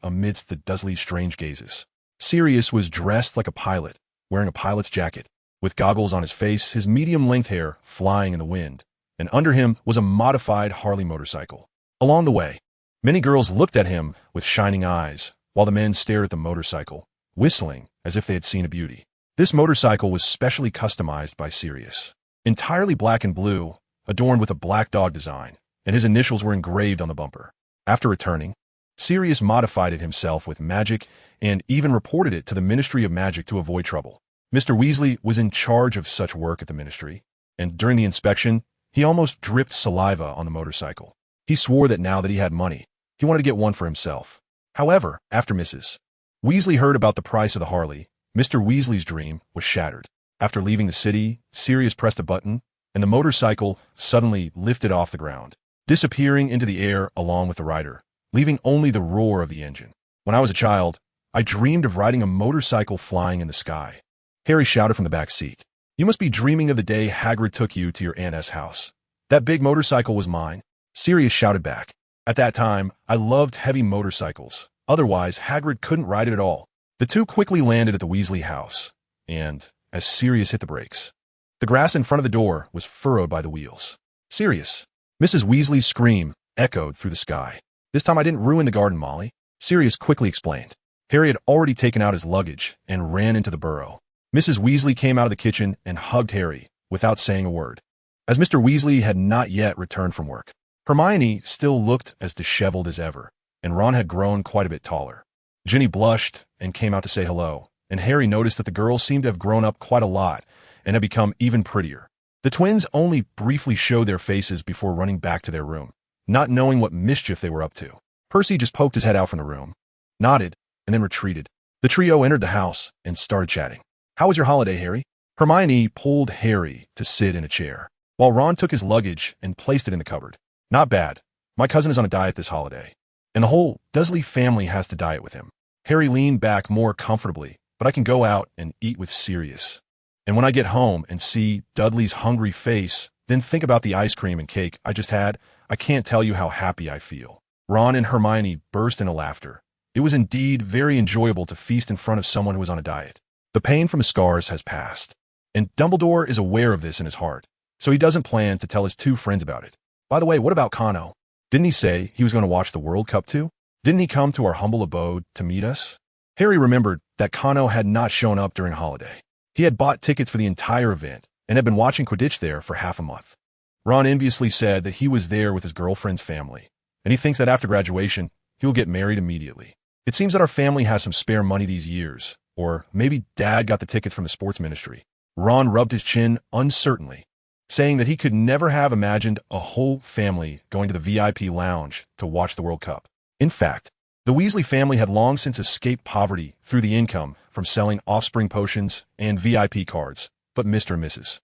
amidst the Dursleys' strange gazes. Sirius was dressed like a pilot, wearing a pilot's jacket, with goggles on his face, his medium-length hair flying in the wind, and under him was a modified Harley motorcycle. Along the way, many girls looked at him with shining eyes, while the men stared at the motorcycle, whistling as if they had seen a beauty. This motorcycle was specially customized by Sirius, entirely black and blue, adorned with a black dog design, and his initials were engraved on the bumper. After returning, Sirius modified it himself with magic and even reported it to the Ministry of Magic to avoid trouble. Mr. Weasley was in charge of such work at the Ministry, and during the inspection, he almost dripped saliva on the motorcycle. He swore that now that he had money, he wanted to get one for himself. However, after Mrs. Weasley heard about the price of the Harley, Mr. Weasley's dream was shattered. After leaving the city, Sirius pressed a button, and the motorcycle suddenly lifted off the ground, disappearing into the air along with the rider, leaving only the roar of the engine. When I was a child, I dreamed of riding a motorcycle flying in the sky. Harry shouted from the back seat. You must be dreaming of the day Hagrid took you to your Aunt S's house. That big motorcycle was mine. Sirius shouted back. At that time, I loved heavy motorcycles. Otherwise, Hagrid couldn't ride it at all. The two quickly landed at the Weasley house, and, as Sirius hit the brakes, the grass in front of the door was furrowed by the wheels. Sirius! Mrs. Weasley's scream echoed through the sky. This time I didn't ruin the garden, Molly, Sirius quickly explained. Harry had already taken out his luggage and ran into the burrow. Mrs. Weasley came out of the kitchen and hugged Harry without saying a word. As Mr. Weasley had not yet returned from work, Hermione still looked as disheveled as ever, and Ron had grown quite a bit taller. Ginny blushed and came out to say hello, and Harry noticed that the girl seemed to have grown up quite a lot and had become even prettier. The twins only briefly showed their faces before running back to their room, not knowing what mischief they were up to. Percy just poked his head out from the room, nodded, and then retreated. The trio entered the house and started chatting. "How was your holiday, Harry?" Hermione pulled Harry to sit in a chair, while Ron took his luggage and placed it in the cupboard. "Not bad. My cousin is on a diet this holiday, and the whole Dursley family has to diet with him." Harry leaned back more comfortably, "But I can go out and eat with Sirius. And when I get home and see Dudley's hungry face, then think about the ice cream and cake I just had, I can't tell you how happy I feel." Ron and Hermione burst into laughter. It was indeed very enjoyable to feast in front of someone who was on a diet. The pain from his scars has passed, and Dumbledore is aware of this in his heart, so he doesn't plan to tell his two friends about it. "By the way, what about Kano? Didn't he say he was going to watch the World Cup too? Didn't he come to our humble abode to meet us?" Harry remembered that Kano had not shown up during holiday. He had bought tickets for the entire event and had been watching Quidditch there for half a month. Ron enviously said that he was there with his girlfriend's family, and he thinks that after graduation, he will get married immediately. "It seems that our family has some spare money these years, or maybe Dad got the ticket from the sports ministry." Ron rubbed his chin uncertainly, saying that he could never have imagined a whole family going to the VIP lounge to watch the World Cup. In fact, the Weasley family had long since escaped poverty through the income from selling offspring potions and VIP cards, but Mr. and Mrs.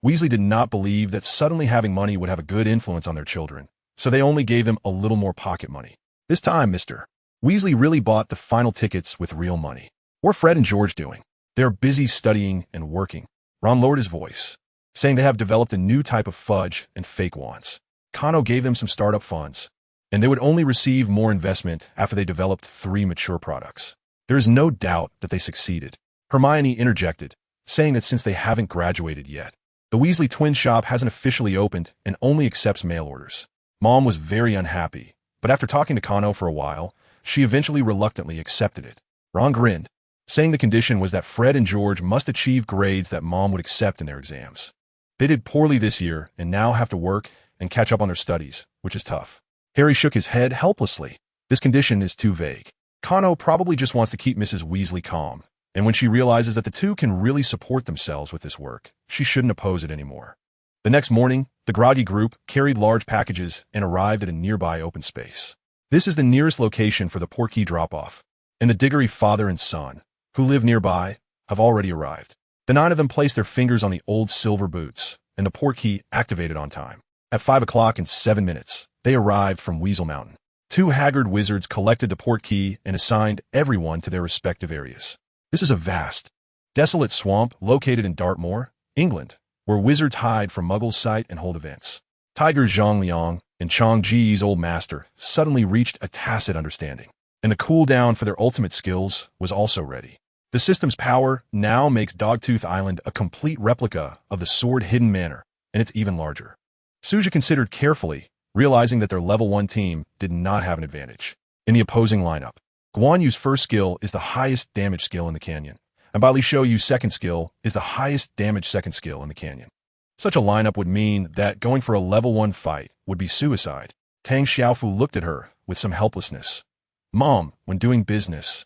Weasley did not believe that suddenly having money would have a good influence on their children, so they only gave them a little more pocket money. This time, Mr. Weasley really bought the final tickets with real money. "What are Fred and George doing?" "They're busy studying and working." Ron lowered his voice, saying they have developed a new type of fudge and fake wands. Kano gave them some startup funds, and they would only receive more investment after they developed 3 mature products. There is no doubt that they succeeded. Hermione interjected, saying that since they haven't graduated yet, the Weasley twin shop hasn't officially opened and only accepts mail orders. Mom was very unhappy, but after talking to Kano for a while, she eventually reluctantly accepted it. Ron grinned, saying the condition was that Fred and George must achieve grades that Mom would accept in their exams. They did poorly this year and now have to work and catch up on their studies, which is tough. Harry shook his head helplessly. This condition is too vague. Kano probably just wants to keep Mrs. Weasley calm, and when she realizes that the two can really support themselves with this work, she shouldn't oppose it anymore. The next morning, the groggy group carried large packages and arrived at a nearby open space. This is the nearest location for the Portkey drop-off, and the Diggory father and son, who live nearby, have already arrived. The 9 of them placed their fingers on the old silver boots, and the Portkey activated on time. At 5 o'clock and 7 minutes, they arrived from Weasel Mountain. 2 haggard wizards collected the Portkey and assigned everyone to their respective areas. This is a vast, desolate swamp located in Dartmoor, England, where wizards hide from Muggles' sight and hold events. Tiger Zhang Liang and Chang Ji's old master suddenly reached a tacit understanding, and the cooldown for their ultimate skills was also ready. The system's power now makes Dogtooth Island a complete replica of the Sword Hidden Manor, and it's even larger. Suja considered carefully, realizing that their level 1 team did not have an advantage. In the opposing lineup, Guan Yu's first skill is the highest damage skill in the canyon, and Ba Li Shou Yu's second skill is the highest damage second skill in the canyon. Such a lineup would mean that going for a level 1 fight would be suicide. Tang Xiaofu looked at her with some helplessness. "Mom, when doing business,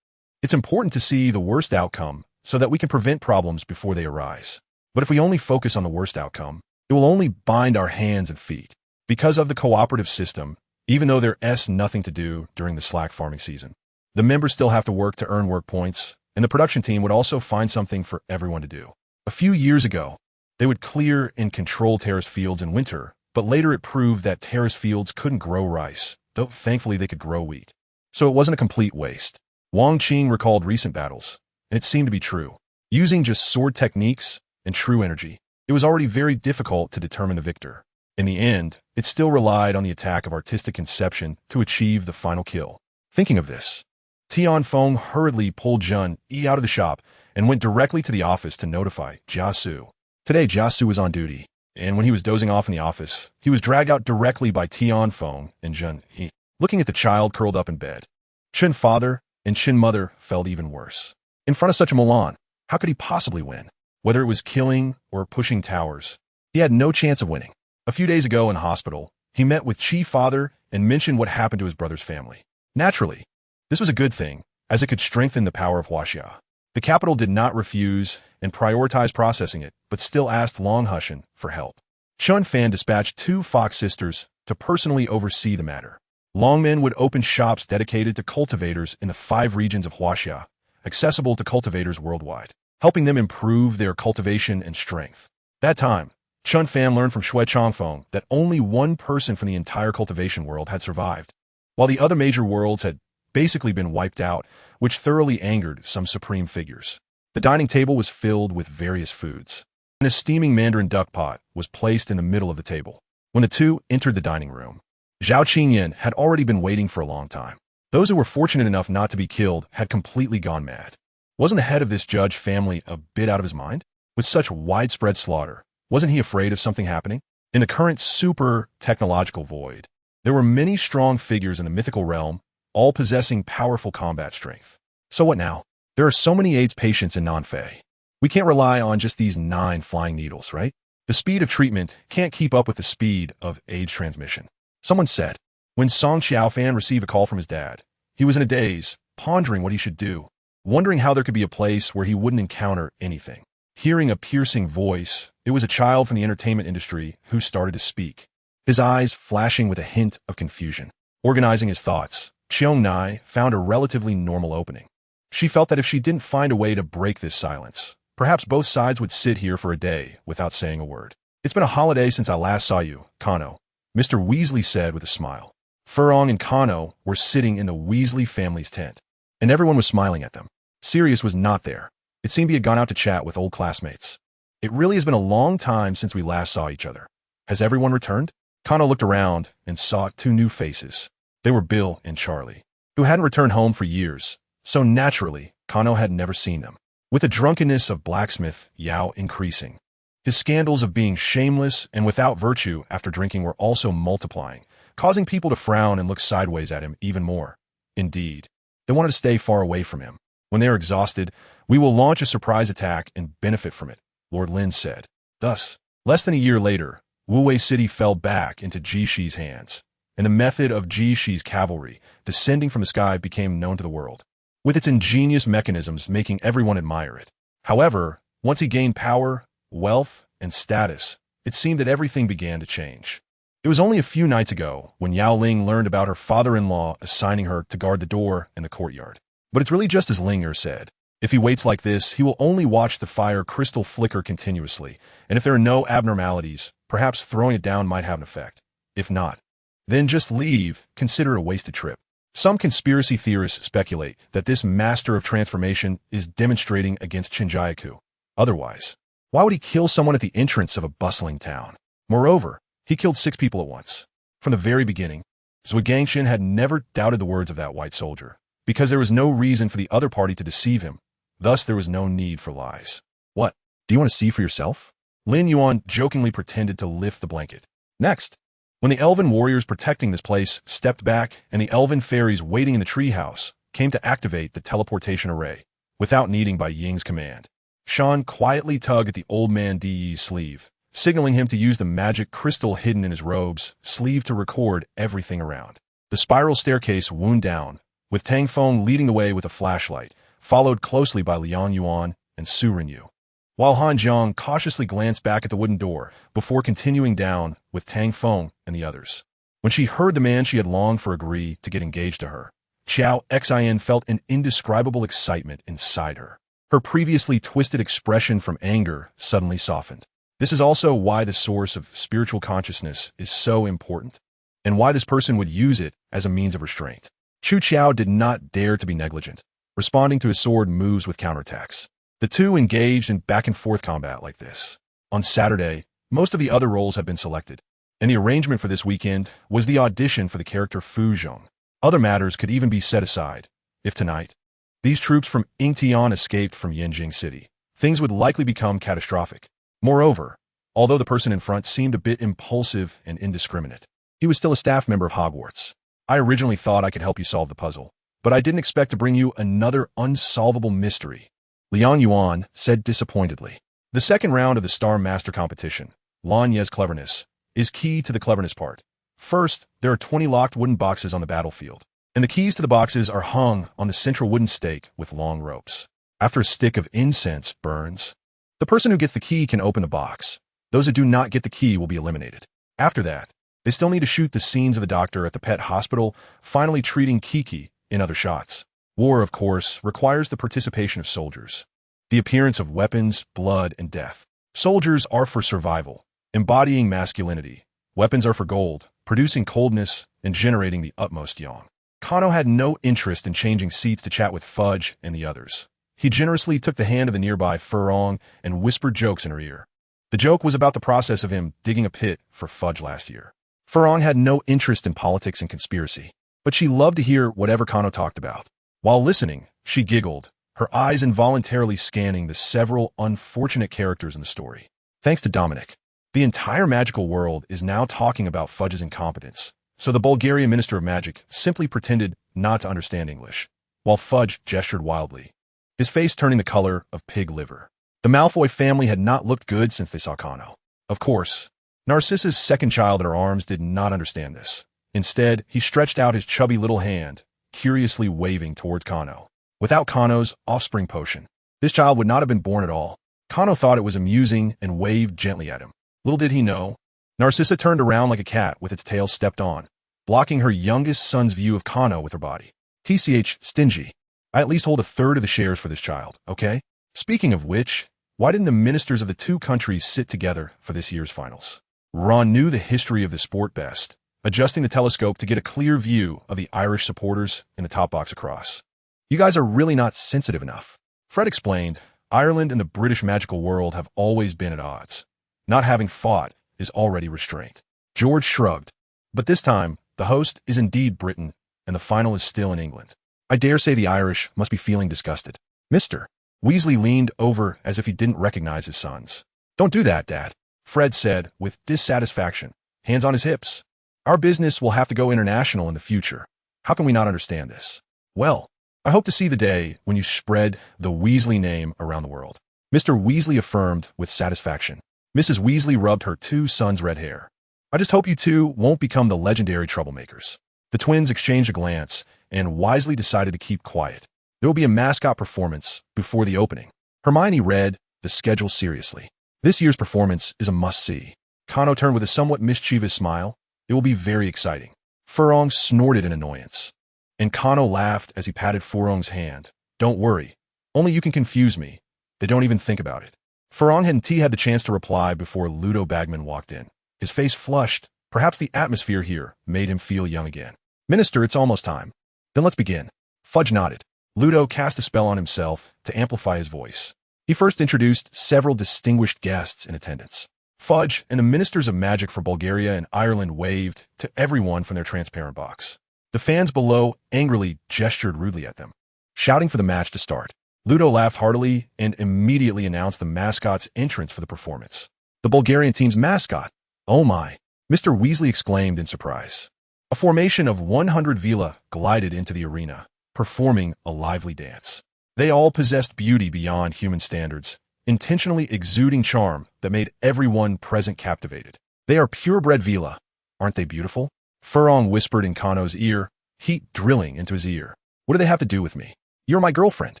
it's important to see the worst outcome so that we can prevent problems before they arise. But if we only focus on the worst outcome, it will only bind our hands and feet. Because of the cooperative system, even though there's nothing to do during the slack farming season, the members still have to work to earn work points, and the production team would also find something for everyone to do. A few years ago, they would clear and control terrace fields in winter, but later it proved that terrace fields couldn't grow rice, though thankfully they could grow wheat. So it wasn't a complete waste. Wang Qing recalled recent battles, and it seemed to be true. Using just sword techniques and true energy, it was already very difficult to determine the victor. In the end, it still relied on the attack of artistic conception to achieve the final kill. Thinking of this, Tian Feng hurriedly pulled Jun Yi out of the shop and went directly to the office to notify Jia Su. Today, Jia Su was on duty, and when he was dozing off in the office, he was dragged out directly by Tian Feng and Jun Yi. Looking at the child curled up in bed, Chen father and Chen mother felt even worse. In front of such a Milan, how could he possibly win? Whether it was killing or pushing towers, he had no chance of winning. A few days ago in hospital, he met with Chi father and mentioned what happened to his brother's family. Naturally, this was a good thing, as it could strengthen the power of Huaxia. The capital did not refuse and prioritize processing it, but still asked Longhushan for help. Chun Fan dispatched 2 fox sisters to personally oversee the matter. Longmen would open shops dedicated to cultivators in the 5 regions of Huaxia, accessible to cultivators worldwide, helping them improve their cultivation and strength. That time, Chun Fan learned from Shui Chongfeng that only one person from the entire cultivation world had survived, while the other major worlds had basically been wiped out, which thoroughly angered some supreme figures. The dining table was filled with various foods, and a steaming mandarin duck pot was placed in the middle of the table. When the two entered the dining room, Zhao Qingyan had already been waiting for a long time. Those who were fortunate enough not to be killed had completely gone mad. Wasn't the head of this judge family a bit out of his mind? With such widespread slaughter, wasn't he afraid of something happening? In the current super-technological void, there were many strong figures in the mythical realm, all possessing powerful combat strength. So what now? There are so many AIDS patients in Nanfei. We can't rely on just these 9 flying needles, right? The speed of treatment can't keep up with the speed of AIDS transmission. Someone said, when Song Xiaofan received a call from his dad, he was in a daze, pondering what he should do, wondering how there could be a place where he wouldn't encounter anything. Hearing a piercing voice, it was a child from the entertainment industry who started to speak, his eyes flashing with a hint of confusion. Organizing his thoughts, Qiong Nai found a relatively normal opening. She felt that if she didn't find a way to break this silence, perhaps both sides would sit here for a day without saying a word. It's been a holiday since I last saw you, Kano, Mr. Weasley said with a smile. Furong and Kano were sitting in the Weasley family's tent, and everyone was smiling at them. Sirius was not there. It seemed he had gone out to chat with old classmates. It really has been a long time since we last saw each other. Has everyone returned? Kano looked around and saw 2 new faces. They were Bill and Charlie, who hadn't returned home for years, so naturally, Kano had never seen them. With the drunkenness of blacksmith Yao increasing, his scandals of being shameless and without virtue after drinking were also multiplying, causing people to frown and look sideways at him even more. Indeed, they wanted to stay far away from him. When they are exhausted, we will launch a surprise attack and benefit from it, Lord Lin said. Thus, less than a year later, Wuwei City fell back into Jishi's hands, and the method of Jishi's cavalry descending from the sky became known to the world, with its ingenious mechanisms making everyone admire it. However, once he gained power, wealth, and status, it seemed that everything began to change. It was only a few nights ago when Yao Ling learned about her father-in-law assigning her to guard the door in the courtyard. But it's really just as Linger said. If he waits like this, he will only watch the fire crystal flicker continuously, and if there are no abnormalities, perhaps throwing it down might have an effect. If not, then just leave, consider a wasted trip. Some conspiracy theorists speculate that this master of transformation is demonstrating against Chinjayaku. Otherwise, why would he kill someone at the entrance of a bustling town? Moreover, he killed 6 people at once. From the very beginning, Zhugangshan had never doubted the words of that white soldier, because there was no reason for the other party to deceive him. Thus, there was no need for lies. What? Do you want to see for yourself? Lin Yuan jokingly pretended to lift the blanket. Next, when the elven warriors protecting this place stepped back and the elven fairies waiting in the treehouse came to activate the teleportation array, without needing Bai Ying's command, Shan quietly tugged at the old man Di's sleeve, signaling him to use the magic crystal hidden in his robes sleeve to record everything around. The spiral staircase wound down, with Tang Feng leading the way with a flashlight, followed closely by Liang Yuan and Su Renyu, while Han Jiang cautiously glanced back at the wooden door before continuing down with Tang Feng and the others. When she heard the man she had longed for agree to get engaged to her, Qiao Xin felt an indescribable excitement inside her. Her previously twisted expression from anger suddenly softened. This is also why the source of spiritual consciousness is so important, and why this person would use it as a means of restraint. Chu Qiao did not dare to be negligent, responding to his sword moves with counterattacks. The two engaged in back-and-forth combat like this. On Saturday, most of the other roles had been selected, and the arrangement for this weekend was the audition for the character Fu Zhong. Other matters could even be set aside. If tonight, these troops from Yingtian escaped from Yanjing City, things would likely become catastrophic. Moreover, although the person in front seemed a bit impulsive and indiscriminate, he was still a staff member of Hogwarts. I originally thought I could help you solve the puzzle, but I didn't expect to bring you another unsolvable mystery, Liang Yuan said disappointedly. The second round of the Star Master competition, Lan Ye's cleverness, is key to the cleverness part. First, there are 20 locked wooden boxes on the battlefield, and the keys to the boxes are hung on the central wooden stake with long ropes. After a stick of incense burns, the person who gets the key can open the box. Those who do not get the key will be eliminated. After that, they still need to shoot the scenes of the doctor at the pet hospital, finally treating Kiki in other shots. War, of course, requires the participation of soldiers. The appearance of weapons, blood, and death. Soldiers are for survival, embodying masculinity. Weapons are for gold, producing coldness and generating the utmost yawn. Kano had no interest in changing seats to chat with Fudge and the others. He generously took the hand of the nearby fromOak and whispered jokes in her ear. The joke was about the process of him digging a pit for Fudge last year. fromOak had no interest in politics and conspiracy, but she loved to hear whatever Kano talked about. While listening, she giggled, her eyes involuntarily scanning the several unfortunate characters in the story. Thanks to Dominic, the entire magical world is now talking about Fudge's incompetence, so the Bulgarian Minister of Magic simply pretended not to understand English, while Fudge gestured wildly, his face turning the color of pig liver. The Malfoy family had not looked good since they saw Kano. Of course, Narcissa's second child in her arms did not understand this. Instead, he stretched out his chubby little hand, curiously waving towards Kano. Without Kano's offspring potion, this child would not have been born at all. Kano thought it was amusing and waved gently at him. Little did he know, Narcissa turned around like a cat with its tail stepped on, blocking her youngest son's view of Kano with her body. TCH, stingy. I at least hold a third of the shares for this child, okay? Speaking of which, why didn't the ministers of the two countries sit together for this year's finals? Ron knew the history of the sport best, adjusting the telescope to get a clear view of the Irish supporters in the top box across. You guys are really not sensitive enough. Fred explained, Ireland and the British magical world have always been at odds. Not having fought is already restraint. George shrugged. But this time, the host is indeed Britain, and the final is still in England. I dare say the Irish must be feeling disgusted. Mr. Weasley leaned over as if he didn't recognize his sons. Don't do that, Dad, Fred said with dissatisfaction, hands on his hips. Our business will have to go international in the future. How can we not understand this? Well, I hope to see the day when you spread the Weasley name around the world. Mr. Weasley affirmed with satisfaction. Mrs. Weasley rubbed her two sons' red hair. I just hope you two won't become the legendary troublemakers. The twins exchanged a glance and wisely decided to keep quiet. There will be a mascot performance before the opening. Hermione read the schedule seriously. This year's performance is a must-see. Kano turned with a somewhat mischievous smile. It will be very exciting. fromOak snorted in annoyance, and Kano laughed as he patted fromOak's hand. Don't worry. Only you can confuse me. They don't even think about it. fromOak and T had the chance to reply before Ludo Bagman walked in. His face flushed. Perhaps the atmosphere here made him feel young again. Minister, it's almost time. Then let's begin. Fudge nodded. Ludo cast a spell on himself to amplify his voice. He first introduced several distinguished guests in attendance. Fudge and the ministers of magic for Bulgaria and Ireland waved to everyone from their transparent box. The fans below angrily gestured rudely at them, shouting for the match to start. Ludo laughed heartily and immediately announced the mascot's entrance for the performance. The Bulgarian team's mascot. Oh my, Mr. Weasley exclaimed in surprise. A formation of 100 Vila glided into the arena, performing a lively dance. They all possessed beauty beyond human standards, intentionally exuding charm that made everyone present captivated. They are purebred Vila. Aren't they beautiful? fromOak whispered in Kano's ear, heat drilling into his ear. What do they have to do with me? You're my girlfriend.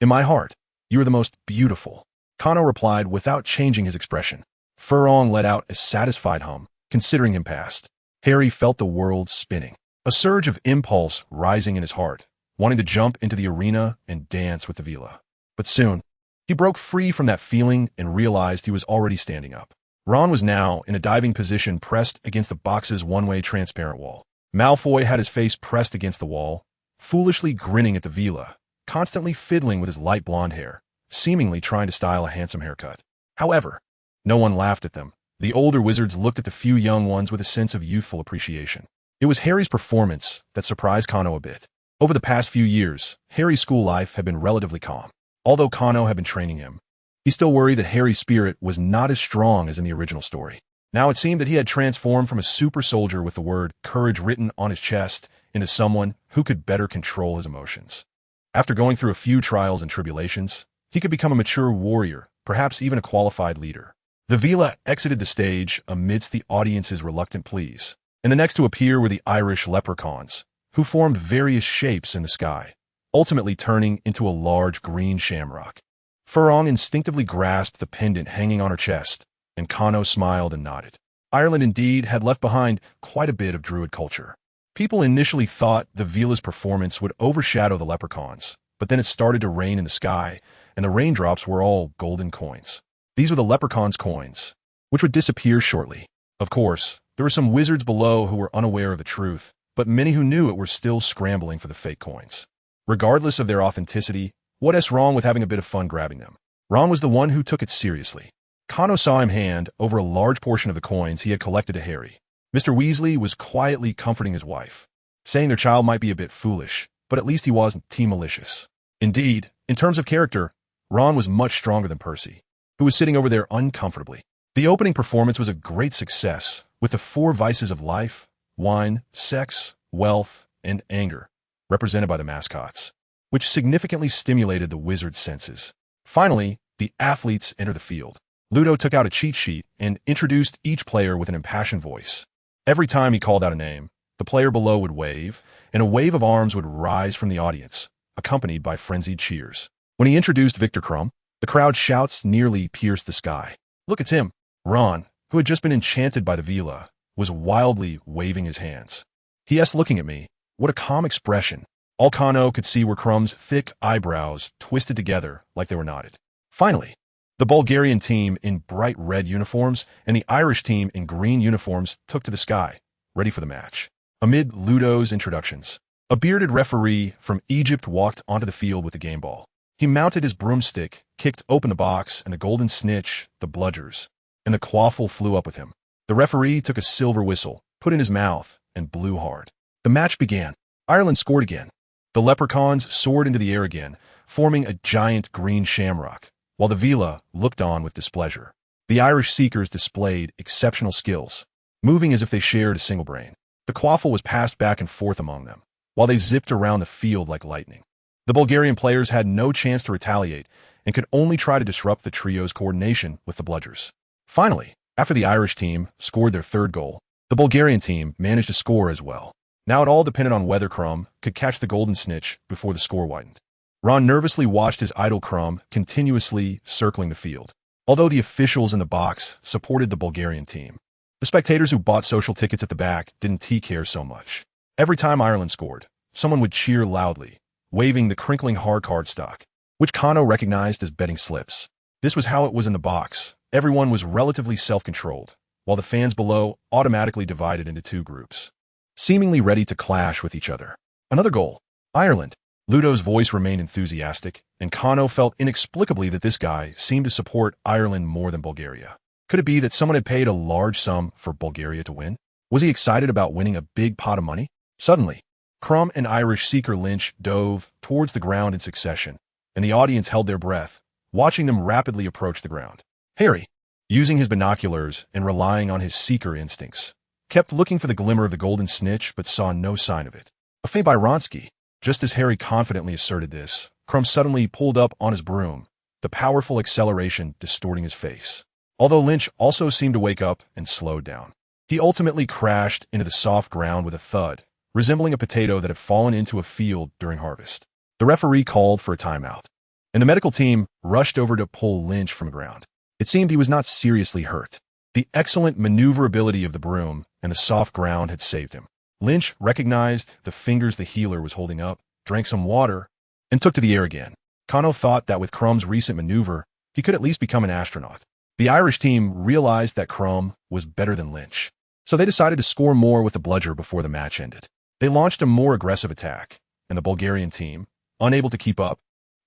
In my heart, you are the most beautiful. Kano replied without changing his expression. fromOak let out a satisfied hum, considering him past. Harry felt the world spinning, a surge of impulse rising in his heart, wanting to jump into the arena and dance with the Vila. But soon, he broke free from that feeling and realized he was already standing up. Ron was now in a diving position pressed against the box's one-way transparent wall. Malfoy had his face pressed against the wall, foolishly grinning at the Vila, constantly fiddling with his light blonde hair, seemingly trying to style a handsome haircut. However, no one laughed at them. The older wizards looked at the few young ones with a sense of youthful appreciation. It was Harry's performance that surprised Kano a bit. Over the past few years, Harry's school life had been relatively calm. Although Kano had been training him, he still worried that Harry's spirit was not as strong as in the original story. Now it seemed that he had transformed from a super soldier with the word courage written on his chest into someone who could better control his emotions. After going through a few trials and tribulations, he could become a mature warrior, perhaps even a qualified leader. The Vila exited the stage amidst the audience's reluctant pleas, and the next to appear were the Irish leprechauns, who formed various shapes in the sky. ultimately turning into a large green shamrock. Furong instinctively grasped the pendant hanging on her chest, and Kano smiled and nodded. Ireland indeed had left behind quite a bit of druid culture. People initially thought the Vila's performance would overshadow the leprechauns, but then it started to rain in the sky, and the raindrops were all golden coins. These were the leprechauns' coins, which would disappear shortly. Of course, there were some wizards below who were unaware of the truth, but many who knew it were still scrambling for the fake coins. Regardless of their authenticity, what's wrong with having a bit of fun grabbing them? Ron was the one who took it seriously. Kano saw him hand over a large portion of the coins he had collected to Harry. Mr. Weasley was quietly comforting his wife, saying their child might be a bit foolish, but at least he wasn't too malicious. Indeed, in terms of character, Ron was much stronger than Percy, who was sitting over there uncomfortably. The opening performance was a great success, with the 4 vices of life, wine, sex, wealth, and anger, represented by the mascots, which significantly stimulated the wizard's senses. Finally, the athletes entered the field. Ludo took out a cheat sheet and introduced each player with an impassioned voice. Every time he called out a name, the player below would wave, and a wave of arms would rise from the audience, accompanied by frenzied cheers. When he introduced Victor Crumb, the crowd's shouts nearly pierced the sky. "Look, it's him!" Ron, who had just been enchanted by the Vila, was wildly waving his hands. He.S. looking at me. What a calm expression. All Kano could see were Crumb's thick eyebrows twisted together like they were knotted. Finally, the Bulgarian team in bright red uniforms and the Irish team in green uniforms took to the sky, ready for the match. Amid Ludo's introductions, a bearded referee from Egypt walked onto the field with the game ball. He mounted his broomstick, kicked open the box, and the golden snitch, the bludgers, and the quaffle flew up with him. The referee took a silver whistle, put in his mouth, and blew hard. The match began. Ireland scored again. The leprechauns soared into the air again, forming a giant green shamrock, while the Vila looked on with displeasure. The Irish seekers displayed exceptional skills, moving as if they shared a single brain. The quaffle was passed back and forth among them, while they zipped around the field like lightning. The Bulgarian players had no chance to retaliate and could only try to disrupt the trio's coordination with the bludgers. Finally, after the Irish team scored their 3rd goal, the Bulgarian team managed to score as well. Now it all depended on whether Crumb could catch the golden snitch before the score widened. Ron nervously watched his idol Crumb continuously circling the field. Although the officials in the box supported the Bulgarian team, the spectators who bought social tickets at the back didn't care so much. Every time Ireland scored, someone would cheer loudly, waving the crinkling hard cardstock, which Kano recognized as betting slips. This was how it was in the box. Everyone was relatively self-controlled, while the fans below automatically divided into 2 groups, seemingly ready to clash with each other. Another goal. Ireland. Ludo's voice remained enthusiastic, and Kano felt inexplicably that this guy seemed to support Ireland more than Bulgaria. Could it be that someone had paid a large sum for Bulgaria to win? Was he excited about winning a big pot of money? Suddenly, Crumb and Irish seeker Lynch dove towards the ground in succession, and the audience held their breath, watching them rapidly approach the ground. Harry, using his binoculars and relying on his seeker instincts, kept looking for the glimmer of the golden snitch but saw no sign of it. A feint by Wronski. Just as Harry confidently asserted this, Crumb suddenly pulled up on his broom, the powerful acceleration distorting his face. Although Lynch also seemed to wake up and slowed down. He ultimately crashed into the soft ground with a thud, resembling a potato that had fallen into a field during harvest. The referee called for a timeout, and the medical team rushed over to pull Lynch from the ground. It seemed he was not seriously hurt. The excellent maneuverability of the broom and the soft ground had saved him. Lynch recognized the fingers the healer was holding up, drank some water, and took to the air again. Kano thought that with Crumb's recent maneuver, he could at least become an astronaut. The Irish team realized that Crumb was better than Lynch, so they decided to score more with the bludger before the match ended. They launched a more aggressive attack, and the Bulgarian team, unable to keep up,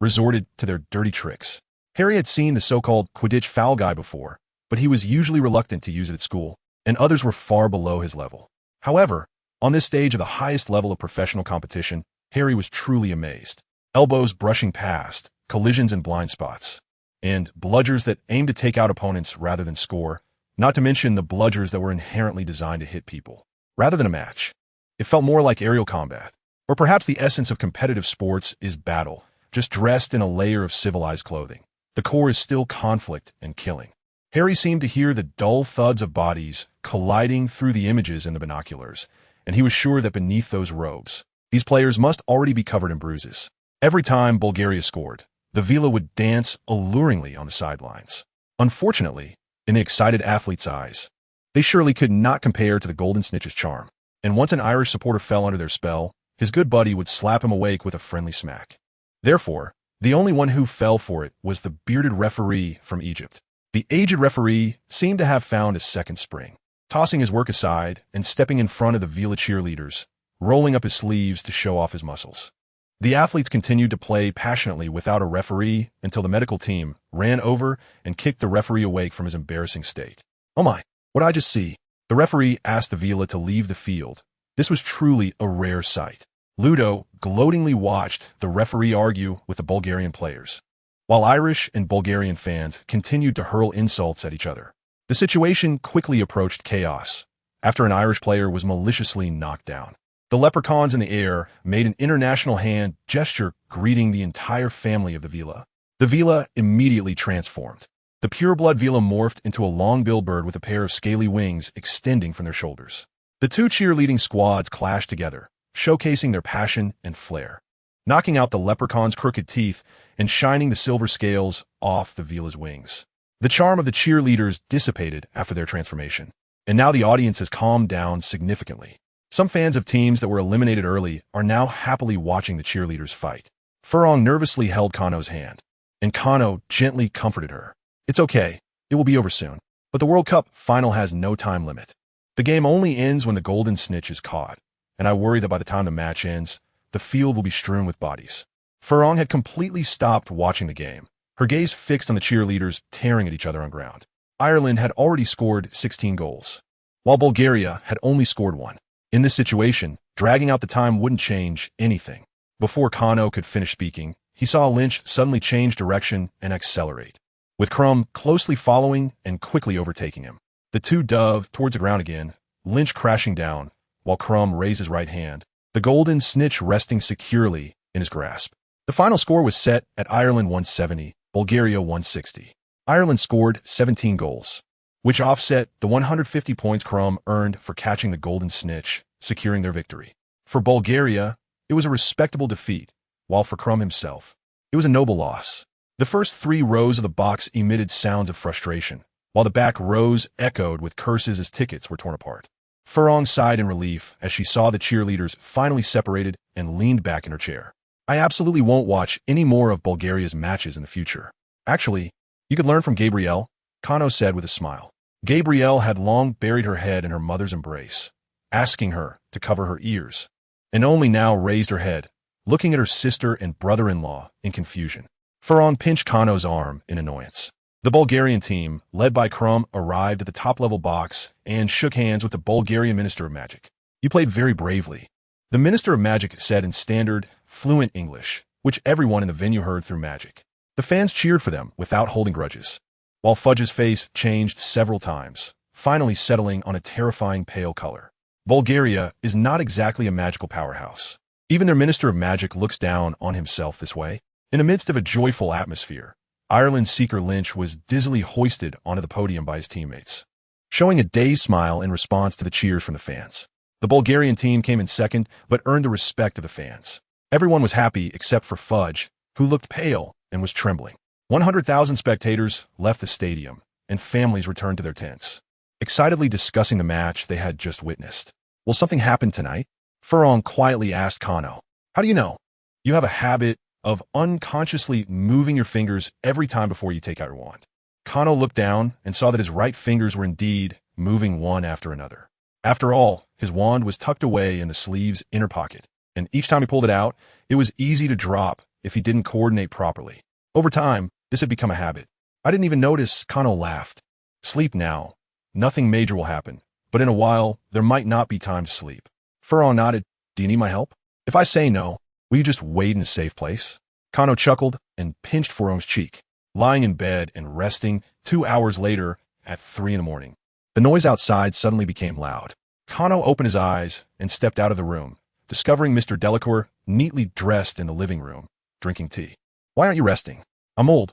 resorted to their dirty tricks. Harry had seen the so-called Quidditch foul guy before, but he was usually reluctant to use it at school, and others were far below his level. However, on this stage of the highest level of professional competition, Harry was truly amazed. Elbows brushing past, collisions in blind spots, and bludgers that aimed to take out opponents rather than score, not to mention the bludgers that were inherently designed to hit people. Rather than a match, it felt more like aerial combat. Or perhaps the essence of competitive sports is battle, just dressed in a layer of civilized clothing. The core is still conflict and killing. Harry seemed to hear the dull thuds of bodies colliding through the images in the binoculars, and he was sure that beneath those robes, these players must already be covered in bruises. Every time Bulgaria scored, the Vila would dance alluringly on the sidelines. Unfortunately, in the excited athlete's eyes, they surely could not compare to the Golden Snitch's charm. And once an Irish supporter fell under their spell, his good buddy would slap him awake with a friendly smack. Therefore, the only one who fell for it was the bearded referee from Egypt. The aged referee seemed to have found a second spring. Tossing his work aside and stepping in front of the Vila cheerleaders, rolling up his sleeves to show off his muscles. The athletes continued to play passionately without a referee until the medical team ran over and kicked the referee awake from his embarrassing state. "Oh my, what did I just see?" The referee asked the Vila to leave the field. This was truly a rare sight. Ludo gloatingly watched the referee argue with the Bulgarian players, while Irish and Bulgarian fans continued to hurl insults at each other. The situation quickly approached chaos after an Irish player was maliciously knocked down. The leprechauns in the air made an international hand gesture greeting the entire family of the Vila. The Vila immediately transformed. The pureblood Vila morphed into a long-billed bird with a pair of scaly wings extending from their shoulders. The two cheerleading squads clashed together, showcasing their passion and flair, knocking out the leprechaun's crooked teeth and shining the silver scales off the Vila's wings. The charm of the cheerleaders dissipated after their transformation, and now the audience has calmed down significantly. Some fans of teams that were eliminated early are now happily watching the cheerleaders fight. fromOak nervously held Kano's hand, and Kano gently comforted her. "It's okay, it will be over soon. But the World Cup final has no time limit. The game only ends when the Golden Snitch is caught, and I worry that by the time the match ends, the field will be strewn with bodies." fromOak had completely stopped watching the game, her gaze fixed on the cheerleaders tearing at each other on ground. Ireland had already scored 16 goals, while Bulgaria had only scored 1. In this situation, dragging out the time wouldn't change anything. Before Kano could finish speaking, he saw Lynch suddenly change direction and accelerate, with Crumb closely following and quickly overtaking him. The two dove towards the ground again, Lynch crashing down, while Crumb raised his right hand, the Golden Snitch resting securely in his grasp. The final score was set at Ireland 170, Bulgaria 160. Ireland scored 17 goals, which offset the 150 points Crumb earned for catching the Golden Snitch, securing their victory. For Bulgaria, it was a respectable defeat, while for Crumb himself, it was a noble loss. The first 3 rows of the box emitted sounds of frustration, while the back rows echoed with curses as tickets were torn apart. fromOak sighed in relief as she saw the cheerleaders finally separated and leaned back in her chair. "I absolutely won't watch any more of Bulgaria's matches in the future. Actually, you could learn from Gabrielle," Kano said with a smile. Gabrielle had long buried her head in her mother's embrace, asking her to cover her ears, and only now raised her head, looking at her sister and brother-in-law in confusion. fromOak pinched Kano's arm in annoyance. The Bulgarian team, led by Crumb, arrived at the top-level box and shook hands with the Bulgarian Minister of Magic. "You played very bravely," the Minister of Magic said in standard, fluent English, which everyone in the venue heard through magic. The fans cheered for them without holding grudges, while Fudge's face changed several times, finally settling on a terrifying pale color. Bulgaria is not exactly a magical powerhouse. Even their Minister of Magic looks down on himself this way. In the midst of a joyful atmosphere, Ireland's Seeker Lynch was dizzily hoisted onto the podium by his teammates, showing a dazed smile in response to the cheers from the fans. The Bulgarian team came in second, but earned the respect of the fans. Everyone was happy except for Fudge, who looked pale and was trembling. 100,000 spectators left the stadium, and families returned to their tents, excitedly discussing the match they had just witnessed. "Will something happen tonight?" fromOak quietly asked Kano. "How do you know?" "You have a habit of unconsciously moving your fingers every time before you take out your wand." Kano looked down and saw that his right fingers were indeed moving one after another. After all, his wand was tucked away in the sleeve's inner pocket, and each time he pulled it out, it was easy to drop if he didn't coordinate properly. Over time, this had become a habit. "I didn't even notice," Kano laughed. "Sleep now. Nothing major will happen, but in a while, there might not be time to sleep." fromOak nodded. "Do you need my help? If I say no, will you just wait in a safe place?" Kano chuckled and pinched fromOak's cheek, lying in bed and resting 2 hours later at 3 in the morning. The noise outside suddenly became loud. Kano opened his eyes and stepped out of the room, discovering Mr. Delacour neatly dressed in the living room, drinking tea. "Why aren't you resting?" "I'm old.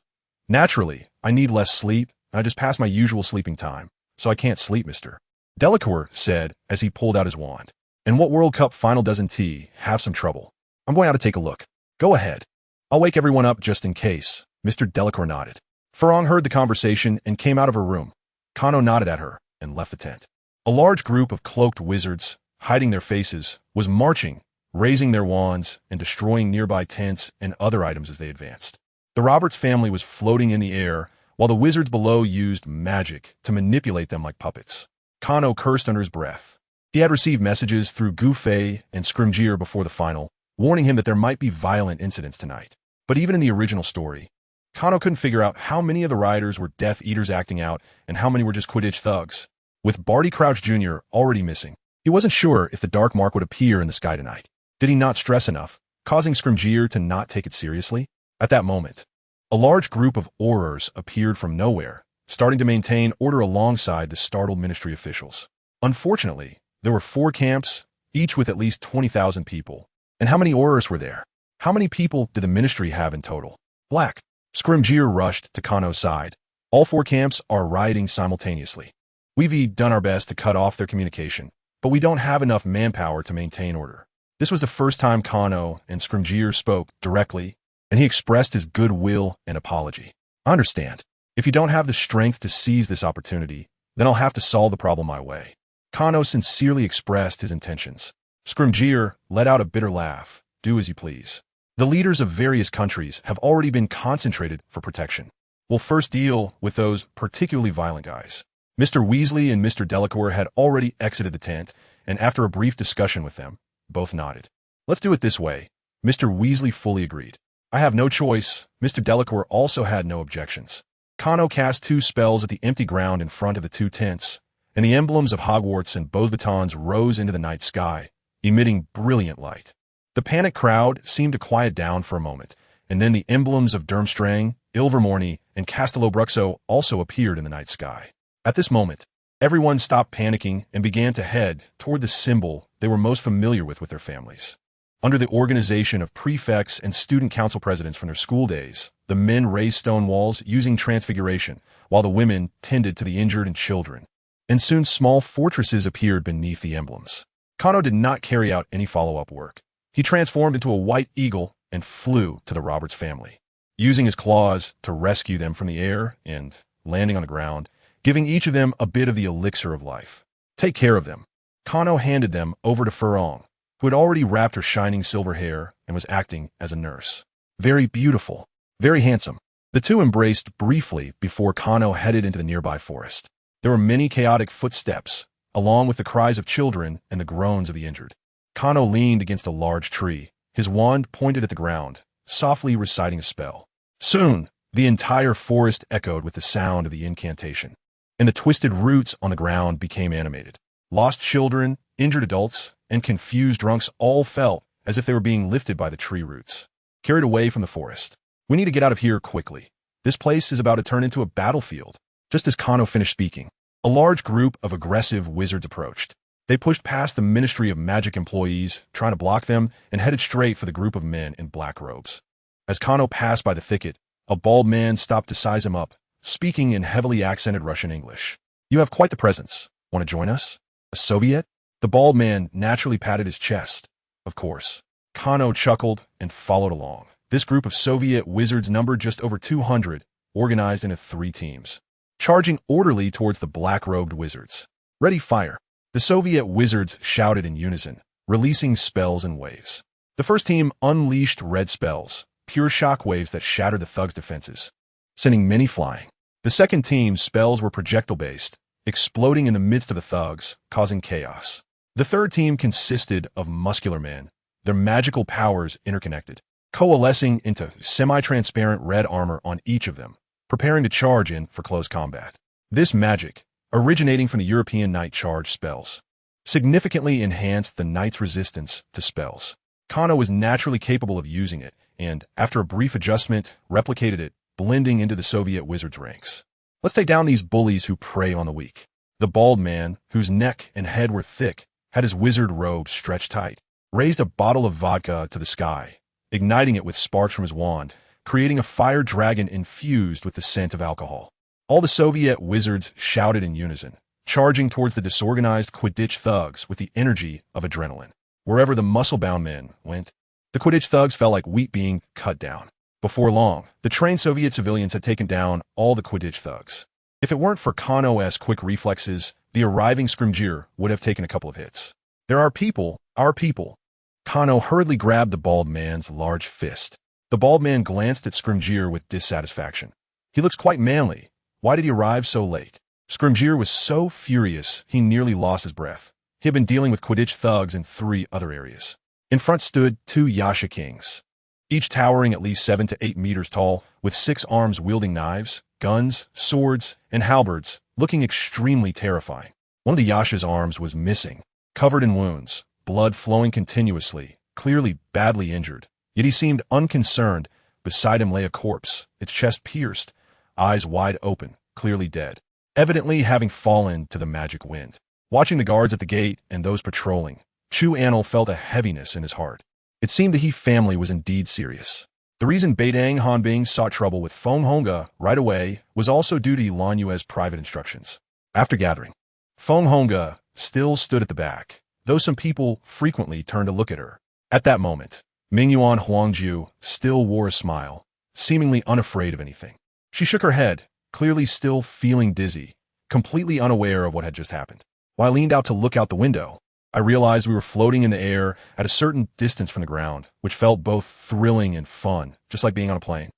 Naturally, I need less sleep, and I just passed my usual sleeping time, so I can't sleep, Mr. Delacour said as he pulled out his wand. "And what World Cup final doesn't tea have some trouble? I'm going out to take a look." "Go ahead." I'll wake everyone up just in case. Mr. Delacour nodded. Farong heard the conversation and came out of her room. Kano nodded at her and left the tent. A large group of cloaked wizards, hiding their faces, was marching, raising their wands and destroying nearby tents and other items as they advanced. The Roberts family was floating in the air, while the wizards below used magic to manipulate them like puppets. Kano cursed under his breath. He had received messages through Gufei and Scrimgeour before the final, warning him that there might be violent incidents tonight. But even in the original story, Kano couldn't figure out how many of the riders were Death Eaters acting out and how many were just Quidditch thugs. With Barty Crouch Jr. already missing, he wasn't sure if the Dark Mark would appear in the sky tonight. Did he not stress enough, causing Scrimgeour to not take it seriously? At that moment, a large group of Aurors appeared from nowhere, starting to maintain order alongside the startled ministry officials. Unfortunately, there were 4 camps, each with at least 20,000 people. And how many Aurors were there? How many people did the ministry have in total? Black. Scrimgeour rushed to Kano's side. All 4 camps are rioting simultaneously. We've done our best to cut off their communication, but we don't have enough manpower to maintain order. This was the first time Kano and Scrimgeour spoke directly, and he expressed his goodwill and apology. I understand. If you don't have the strength to seize this opportunity, then I'll have to solve the problem my way. Kano sincerely expressed his intentions. Scrimgeour let out a bitter laugh. Do as you please. The leaders of various countries have already been concentrated for protection. We'll first deal with those particularly violent guys. Mr. Weasley and Mr. Delacour had already exited the tent, and after a brief discussion with them, both nodded. Let's do it this way. Mr. Weasley fully agreed. I have no choice. Mr. Delacour also had no objections. Kano cast 2 spells at the empty ground in front of the 2 tents, and the emblems of Hogwarts and Beauxbatons rose into the night sky, emitting brilliant light. The panicked crowd seemed to quiet down for a moment, and then the emblems of Durmstrang, Ilvermorny, and Castello-Bruxo also appeared in the night sky. At this moment, everyone stopped panicking and began to head toward the symbol they were most familiar with their families. Under the organization of prefects and student council presidents from their school days, the men raised stone walls using transfiguration, while the women tended to the injured and children. And soon small fortresses appeared beneath the emblems. Kano did not carry out any follow-up work. He transformed into a white eagle and flew to the Roberts family, using his claws to rescue them from the air and, landing on the ground, giving each of them a bit of the elixir of life. Take care of them. Kano handed them over to Farong, who had already wrapped her shining silver hair and was acting as a nurse. Very beautiful, very handsome. The 2 embraced briefly before Kano headed into the nearby forest. There were many chaotic footsteps, along with the cries of children and the groans of the injured. Kano leaned against a large tree, his wand pointed at the ground, softly reciting a spell. Soon, the entire forest echoed with the sound of the incantation, and the twisted roots on the ground became animated. Lost children, injured adults, and confused drunks all felt as if they were being lifted by the tree roots, carried away from the forest. We need to get out of here quickly. This place is about to turn into a battlefield. Just as Kano finished speaking, a large group of aggressive wizards approached. They pushed past the Ministry of Magic employees, trying to block them, and headed straight for the group of men in black robes. As Kano passed by the thicket, a bald man stopped to size him up, speaking in heavily accented Russian English. You have quite the presence. Want to join us? A Soviet? The bald man naturally patted his chest. Of course. Kano chuckled and followed along. This group of Soviet wizards numbered just over 200, organized into 3 teams, charging orderly towards the black-robed wizards. Ready, fire. The Soviet wizards shouted in unison, releasing spells and waves. The first team unleashed red spells, pure shockwaves that shattered the thugs' defenses, sending many flying. The second team's spells were projectile-based, exploding in the midst of the thugs, causing chaos. The third team consisted of muscular men, their magical powers interconnected, coalescing into semi-transparent red armor on each of them, preparing to charge in for close combat. This magic, originating from the European Night Charge spells, significantly enhanced the Knight's resistance to spells. Kano was naturally capable of using it, and, after a brief adjustment, replicated it, blending into the Soviet wizards' ranks. Let's take down these bullies who prey on the weak. The bald man, whose neck and head were thick, had his wizard robe stretched tight, raised a bottle of vodka to the sky, igniting it with sparks from his wand, creating a fire dragon infused with the scent of alcohol. All the Soviet wizards shouted in unison, charging towards the disorganized Quidditch thugs with the energy of adrenaline. Wherever the muscle-bound men went, the Quidditch thugs felt like wheat being cut down. Before long, the trained Soviet civilians had taken down all the Quidditch thugs. If it weren't for Kano's quick reflexes, the arriving Scrimgeour would have taken a couple of hits. There are people, our people. Kano hurriedly grabbed the bald man's large fist. The bald man glanced at Scrimgeour with dissatisfaction. He looks quite manly. Why did he arrive so late? Scrimgeour was so furious he nearly lost his breath. He had been dealing with Quidditch thugs in 3 other areas. In front stood 2 Yasha Kings, each towering at least 7 to 8 meters tall, with 6 arms wielding knives, guns, swords, and halberds, looking extremely terrifying. One of the Yasha's arms was missing, covered in wounds, blood flowing continuously, clearly badly injured. Yet he seemed unconcerned. Beside him lay a corpse, its chest pierced, eyes wide open, clearly dead, evidently having fallen to the magic wind. Watching the guards at the gate and those patrolling, Chu Anil felt a heaviness in his heart. It seemed the He family was indeed serious. The reason Beidang Hanbing sought trouble with fromOak right away was also due to Lan Yue's private instructions. After gathering, fromOak still stood at the back, though some people frequently turned to look at her. At that moment, Mingyuan Huangju still wore a smile, seemingly unafraid of anything. She shook her head, clearly still feeling dizzy, completely unaware of what had just happened. While I leaned out to look out the window, I realized we were floating in the air at a certain distance from the ground, which felt both thrilling and fun, just like being on a plane.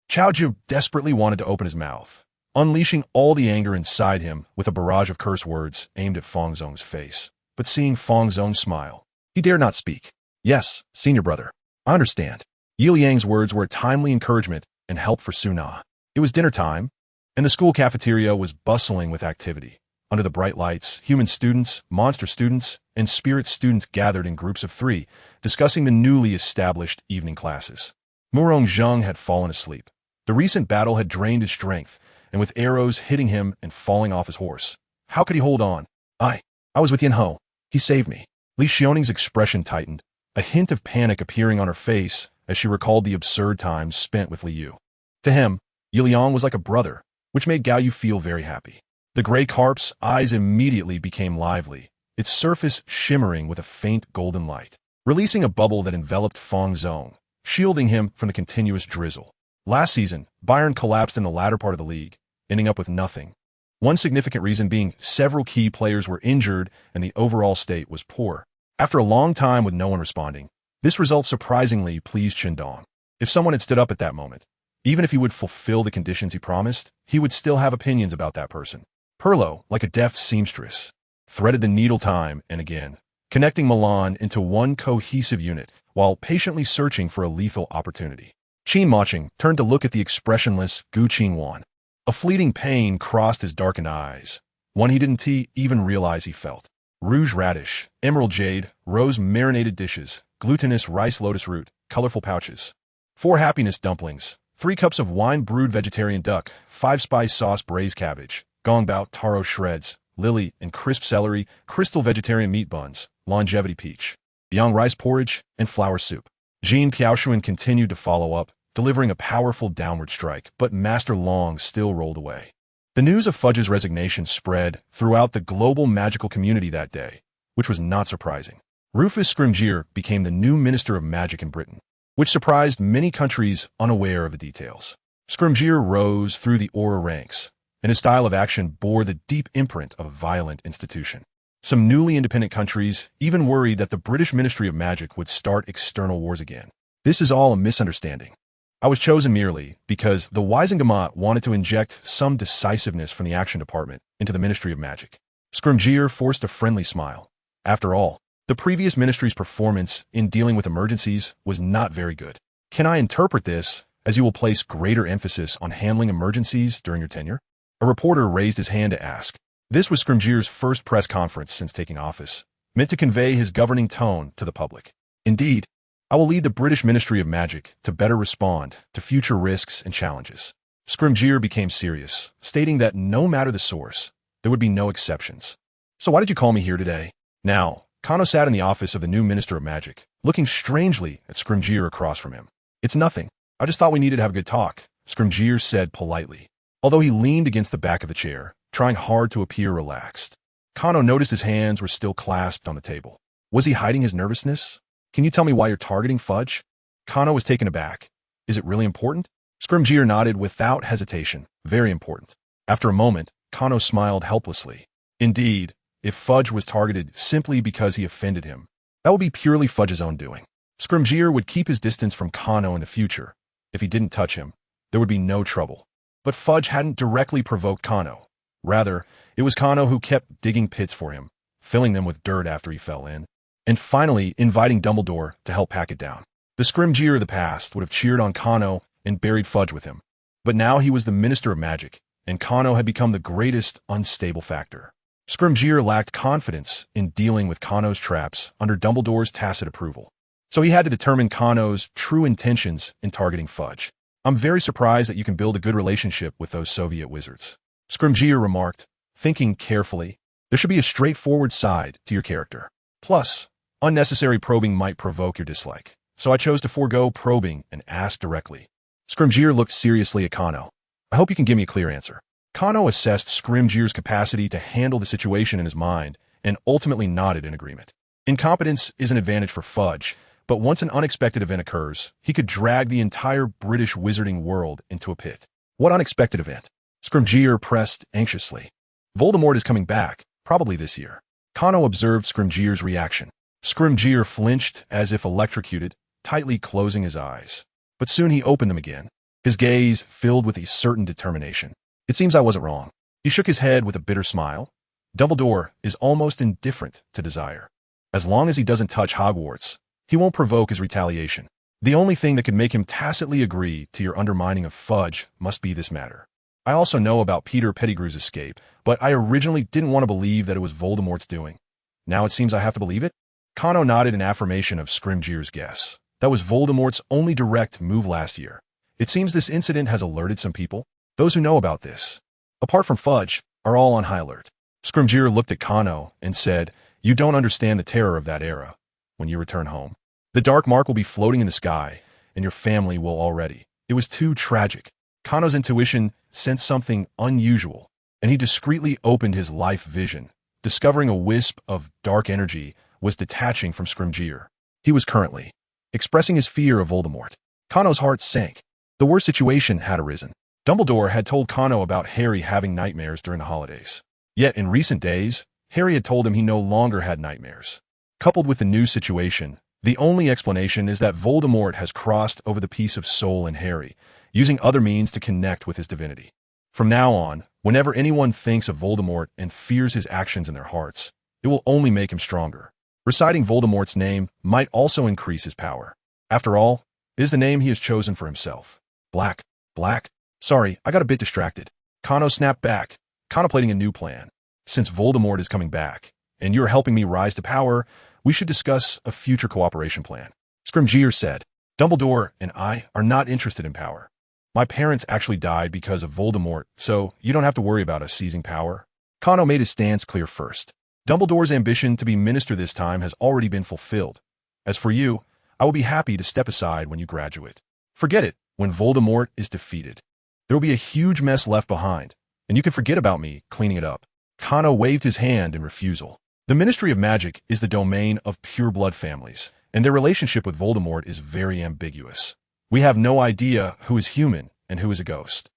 Chaoju desperately wanted to open his mouth, unleashing all the anger inside him with a barrage of curse words aimed at Feng Zong's face. But seeing Feng Zong smile, he dared not speak. Yes, senior brother, I understand. Yi Liang's words were a timely encouragement and help for Suna. It was dinner time, and the school cafeteria was bustling with activity. Under the bright lights, human students, monster students, and spirit students gathered in groups of 3, discussing the newly established evening classes. Murong Zheng had fallen asleep. The recent battle had drained his strength, and with arrows hitting him and falling off his horse, how could he hold on? I was with Yin Ho. He saved me. Li Xioning's expression tightened, a hint of panic appearing on her face as she recalled the absurd times spent with Li Yu. To him, Yi Liang was like a brother, which made Gao Yu feel very happy. The gray carp's eyes immediately became lively, its surface shimmering with a faint golden light, releasing a bubble that enveloped Feng Zong, shielding him from the continuous drizzle. Last season, Bayern collapsed in the latter part of the league, ending up with nothing. One significant reason being several key players were injured and the overall state was poor. After a long time with no one responding, this result surprisingly pleased Qindong. If someone had stood up at that moment, even if he would fulfill the conditions he promised, he would still have opinions about that person. Perlo, like a deft seamstress, threaded the needle time and again, connecting Milan into one cohesive unit while patiently searching for a lethal opportunity. Qin Maching turned to look at the expressionless Gu Qingwan. A fleeting pain crossed his darkened eyes, one he didn't even realize he felt. Rouge radish, emerald jade, rose marinated dishes, glutinous rice lotus root, colorful pouches. 4 happiness dumplings, 3 cups of wine brewed vegetarian duck, 5 spice sauce braised cabbage, gongbao taro shreds, lily and crisp celery, crystal vegetarian meat buns, longevity peach, yang rice porridge, and flour soup. Jean Piaoshuan continued to follow up, delivering a powerful downward strike, but Master Long still rolled away. The news of Fudge's resignation spread throughout the global magical community that day, which was not surprising. Rufus Scrimgeour became the new Minister of Magic in Britain, which surprised many countries unaware of the details. Scrimgeour rose through the Aura ranks, and his style of action bore the deep imprint of a violent institution. Some newly independent countries even worried that the British Ministry of Magic would start external wars again. This is all a misunderstanding. I was chosen merely because the Wisengamot wanted to inject some decisiveness from the Action Department into the Ministry of Magic. Scrimgeour forced a friendly smile. After all, the previous ministry's performance in dealing with emergencies was not very good. Can I interpret this as you will place greater emphasis on handling emergencies during your tenure? A reporter raised his hand to ask. This was Scrimgeour's first press conference since taking office, meant to convey his governing tone to the public. Indeed, I will lead the British Ministry of Magic to better respond to future risks and challenges. Scrimgeour became serious, stating that no matter the source, there would be no exceptions. So why did you call me here today? Now, Kano sat in the office of the new Minister of Magic, looking strangely at Scrimgeour across from him. It's nothing. I just thought we needed to have a good talk, Scrimgeour said politely, although he leaned against the back of the chair, trying hard to appear relaxed. Kano noticed his hands were still clasped on the table. Was he hiding his nervousness? Can you tell me why you're targeting Fudge? Kano was taken aback. Is it really important? Scrimgeour nodded without hesitation. Very important. After a moment, Kano smiled helplessly. Indeed, if Fudge was targeted simply because he offended him, that would be purely Fudge's own doing. Scrimgeour would keep his distance from Kano in the future. If he didn't touch him, there would be no trouble. But Fudge hadn't directly provoked Kano. Rather, it was Kano who kept digging pits for him, filling them with dirt after he fell in, and finally inviting Dumbledore to help pack it down. The Scrimgeour of the past would have cheered on Kano and buried Fudge with him. But now he was the Minister of Magic, and Kano had become the greatest unstable factor. Scrimgeour lacked confidence in dealing with Kano's traps under Dumbledore's tacit approval. So he had to determine Kano's true intentions in targeting Fudge. I'm very surprised that you can build a good relationship with those Soviet wizards. Scrimgeour remarked, thinking carefully. There should be a straightforward side to your character. Plus, unnecessary probing might provoke your dislike. So I chose to forego probing and ask directly. Scrimgeour looked seriously at Kano. I hope you can give me a clear answer. Kano assessed Scrimgeour's capacity to handle the situation in his mind and ultimately nodded in agreement. Incompetence is an advantage for Fudge, but once an unexpected event occurs, he could drag the entire British wizarding world into a pit. What unexpected event? Scrimgeour pressed anxiously. Voldemort is coming back, probably this year. Kano observed Scrimgeour's reaction. Scrimgeour flinched as if electrocuted, tightly closing his eyes. But soon he opened them again, his gaze filled with a certain determination. It seems I wasn't wrong. He shook his head with a bitter smile. Dumbledore is almost indifferent to desire. As long as he doesn't touch Hogwarts, he won't provoke his retaliation. The only thing that could make him tacitly agree to your undermining of Fudge must be this matter. I also know about Peter Pettigrew's escape, but I originally didn't want to believe that it was Voldemort's doing. Now it seems I have to believe it? Kano nodded in affirmation of Scrimgeour's guess. That was Voldemort's only direct move last year. It seems this incident has alerted some people. Those who know about this, apart from Fudge, are all on high alert. Scrimgeour looked at Kano and said, "You don't understand the terror of that era. When you return home, the dark mark will be floating in the sky, and your family will already." It was too tragic. Kano's intuition sensed something unusual, and he discreetly opened his life vision, discovering a wisp of dark energy was detaching from Scrimgeour. He was currently expressing his fear of Voldemort. Kano's heart sank. The worst situation had arisen. Dumbledore had told Kano about Harry having nightmares during the holidays. Yet in recent days, Harry had told him he no longer had nightmares. Coupled with the new situation, the only explanation is that Voldemort has crossed over the piece of soul in Harry, using other means to connect with his divinity. From now on, whenever anyone thinks of Voldemort and fears his actions in their hearts, it will only make him stronger. Reciting Voldemort's name might also increase his power. After all, it is the name he has chosen for himself. Black. Sorry, I got a bit distracted. Kano snapped back, contemplating a new plan. Since Voldemort is coming back, and you're helping me rise to power, we should discuss a future cooperation plan. Scrimgeour said, Dumbledore and I are not interested in power. My parents actually died because of Voldemort, so you don't have to worry about us seizing power. Kano made his stance clear first. Dumbledore's ambition to be minister this time has already been fulfilled. As for you, I will be happy to step aside when you graduate. Forget it when Voldemort is defeated. There will be a huge mess left behind, and you can forget about me cleaning it up. Kano waved his hand in refusal. The Ministry of Magic is the domain of pure-blood families, and their relationship with Voldemort is very ambiguous. We have no idea who is human and who is a ghost,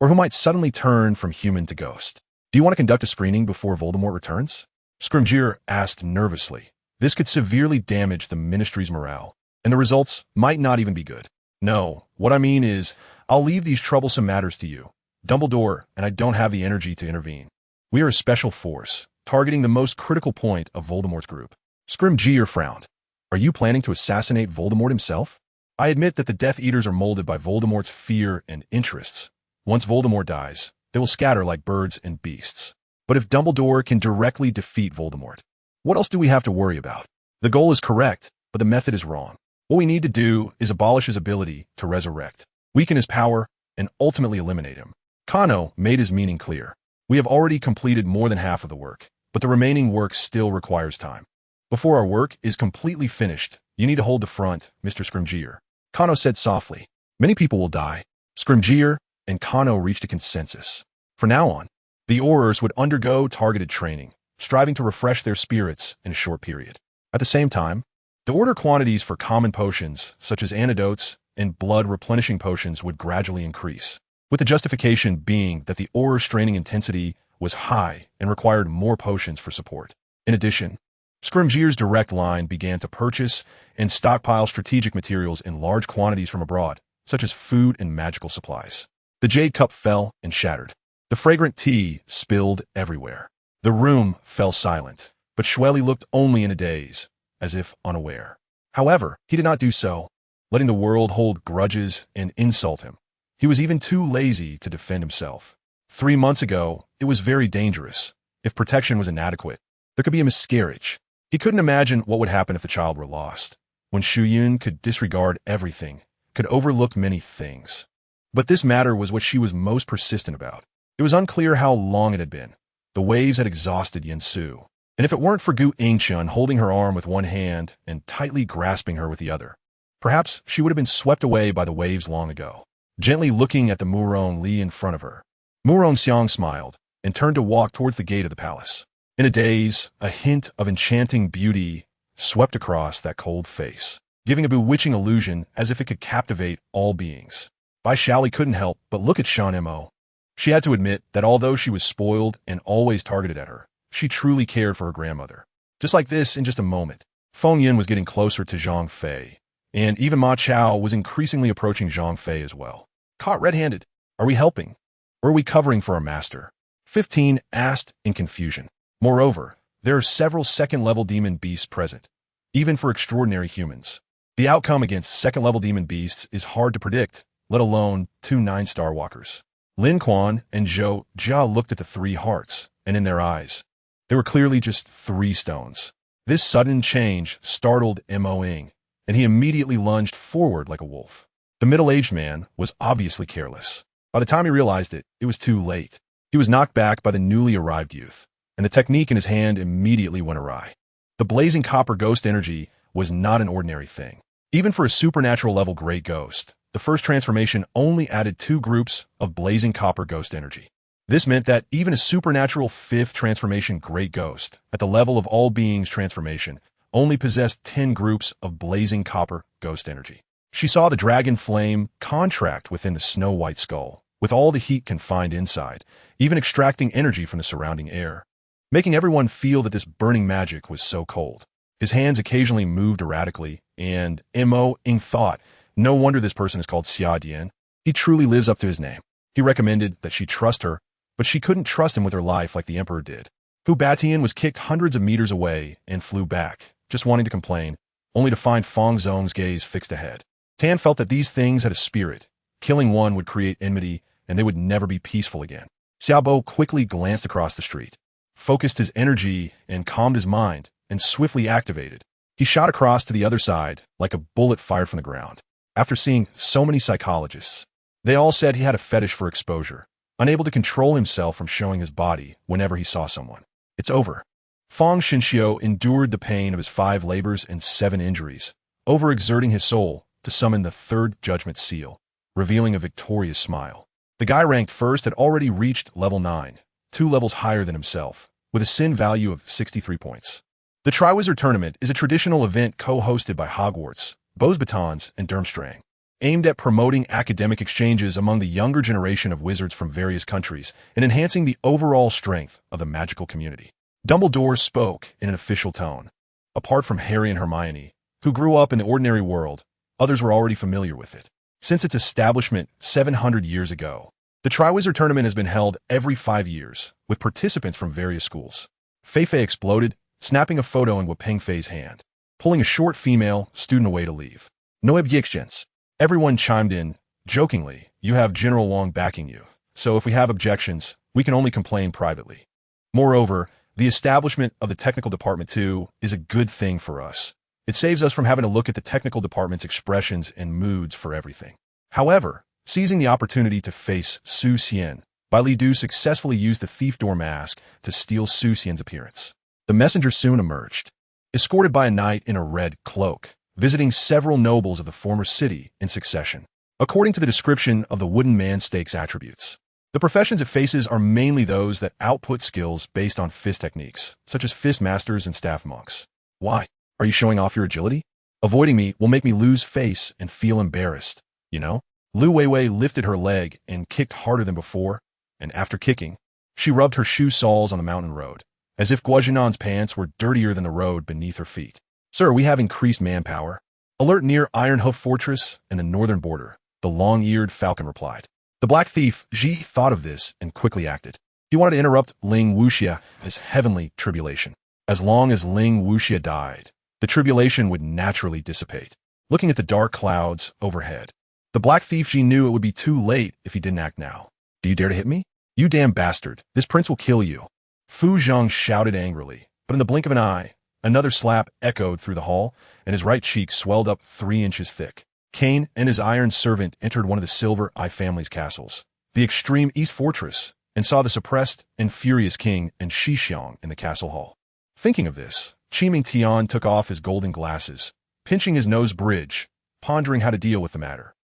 or who might suddenly turn from human to ghost. Do you want to conduct a screening before Voldemort returns? Scrimgeour asked nervously. This could severely damage the Ministry's morale, and the results might not even be good. No, what I mean is, I'll leave these troublesome matters to you, Dumbledore, and I don't have the energy to intervene. We are a special force, targeting the most critical point of Voldemort's group. Scrimgeour frowned. Are you planning to assassinate Voldemort himself? I admit that the Death Eaters are molded by Voldemort's fear and interests. Once Voldemort dies, they will scatter like birds and beasts. But if Dumbledore can directly defeat Voldemort, what else do we have to worry about? The goal is correct, but the method is wrong. What we need to do is abolish his ability to resurrect, weaken his power, and ultimately eliminate him. Kano made his meaning clear. We have already completed more than half of the work, but the remaining work still requires time. Before our work is completely finished, you need to hold the front, Mr. Scrimgeour. Kano said softly. Many people will die. Scrimgeour and Kano reached a consensus. From now on, the Aurors would undergo targeted training, striving to refresh their spirits in a short period. At the same time, the order quantities for common potions, such as antidotes and blood-replenishing potions would gradually increase, with the justification being that the aura-straining intensity was high and required more potions for support. In addition, Scrimgeour's direct line began to purchase and stockpile strategic materials in large quantities from abroad, such as food and magical supplies. The jade cup fell and shattered. The fragrant tea spilled everywhere. The room fell silent, but Shweli looked only in a daze, as if unaware. However, he did not do so, letting the world hold grudges and insult him. He was even too lazy to defend himself. 3 months ago, it was very dangerous. If protection was inadequate, there could be a miscarriage. He couldn't imagine what would happen if the child were lost, when Shuyun could disregard everything, could overlook many things. But this matter was what she was most persistent about. It was unclear how long it had been. The waves had exhausted Yinsu, and if it weren't for Gu Yingchun holding her arm with one hand and tightly grasping her with the other, perhaps she would have been swept away by the waves long ago. Gently looking at the Muron Li in front of her, Muron Xiang smiled and turned to walk towards the gate of the palace. In a daze, a hint of enchanting beauty swept across that cold face, giving a bewitching illusion as if it could captivate all beings. Bai Shaoli couldn't help but look at Shan Mo. She had to admit that although she was spoiled and always targeted at her, she truly cared for her grandmother. Just like this, in just a moment, Feng Yin was getting closer to Zhang Fei, and even Ma Chao was increasingly approaching Zhang Fei as well. Caught red-handed, are we helping? Or are we covering for our master? 15 asked in confusion. Moreover, there are several second-level demon beasts present, even for extraordinary humans. The outcome against second-level demon beasts is hard to predict, let alone 2 9-star walkers. Lin Quan and Zhou Jia looked at the 3 hearts, and in their eyes, there were clearly just 3 stones. This sudden change startled Mo Ying, and he immediately lunged forward like a wolf. The middle-aged man was obviously careless. By the time he realized it, it was too late. He was knocked back by the newly arrived youth, and the technique in his hand immediately went awry. The blazing copper ghost energy was not an ordinary thing. Even for a supernatural level great ghost, the first transformation only added 2 groups of blazing copper ghost energy. This meant that even a supernatural 5th transformation great ghost, at the level of all beings transformation, only possessed 10 groups of blazing copper ghost energy. She saw the dragon flame contract within the snow-white skull, with all the heat confined inside, even extracting energy from the surrounding air, making everyone feel that this burning magic was so cold. His hands occasionally moved erratically, and Mo Ying thought, no wonder this person is called Xia Dian. He truly lives up to his name. He recommended that she trust her, but she couldn't trust him with her life like the Emperor did. Hu Batian was kicked hundreds of meters away and flew back, just wanting to complain, only to find Fong Zong's gaze fixed ahead. Tan felt that these things had a spirit. Killing one would create enmity, and they would never be peaceful again. Xiaobo quickly glanced across the street, focused his energy and calmed his mind, and swiftly activated. He shot across to the other side like a bullet fired from the ground. After seeing so many psychologists, they all said he had a fetish for exposure, unable to control himself from showing his body whenever he saw someone. It's over. Fong Xinxiu endured the pain of his 5 labors and 7 injuries, overexerting his soul to summon the 3rd judgment seal, revealing a victorious smile. The guy ranked first had already reached level 9, 2 levels higher than himself, with a sin value of 63 points. The Triwizard Tournament is a traditional event co-hosted by Hogwarts, Beaux Batons, and Durmstrang, aimed at promoting academic exchanges among the younger generation of wizards from various countries and enhancing the overall strength of the magical community. Dumbledore spoke in an official tone. Apart from Harry and Hermione, who grew up in the ordinary world, others were already familiar with it. Since its establishment 700 years ago, the Triwizard Tournament has been held every 5 years, with participants from various schools. Feifei exploded, snapping a photo in Wapeng Fei's hand, pulling a short female student away to leave. No objections. Everyone chimed in, jokingly, you have General Wong backing you, so if we have objections, we can only complain privately. Moreover, the establishment of the technical department too is a good thing for us. It saves us from having to look at the technical department's expressions and moods for everything. However, seizing the opportunity to face Su Xian, Bai Li Du successfully used the thief door mask to steal Su Xian's appearance. The messenger soon emerged, escorted by a knight in a red cloak, visiting several nobles of the former city in succession. According to the description of the wooden man stakes attributes, the professions it faces are mainly those that output skills based on fist techniques, such as fist masters and staff monks. Why? Are you showing off your agility? Avoiding me will make me lose face and feel embarrassed. you know? Lu Weiwei lifted her leg and kicked harder than before, and after kicking, she rubbed her shoe soles on the mountain road, as if Guajian's pants were dirtier than the road beneath her feet. Sir, we have increased manpower. Alert near Iron Hoof Fortress and the northern border, the long-eared falcon replied. The Black Thief, Ji, thought of this and quickly acted. He wanted to interrupt Ling Wuxia as heavenly tribulation. As long as Ling Wuxia died, the tribulation would naturally dissipate. Looking at the dark clouds overhead, the Black Thief Ji knew it would be too late if he didn't act now. Do you dare to hit me? You damn bastard. This prince will kill you. Fu Zhang shouted angrily, but in the blink of an eye, another slap echoed through the hall, and his right cheek swelled up 3 inches thick. Kane and his iron servant entered one of the Silver Eye family's castles, the extreme east fortress, and saw the suppressed and furious king and Shixiang in the castle hall. Thinking of this, Qiming Tian took off his golden glasses, pinching his nose bridge, pondering how to deal with the matter.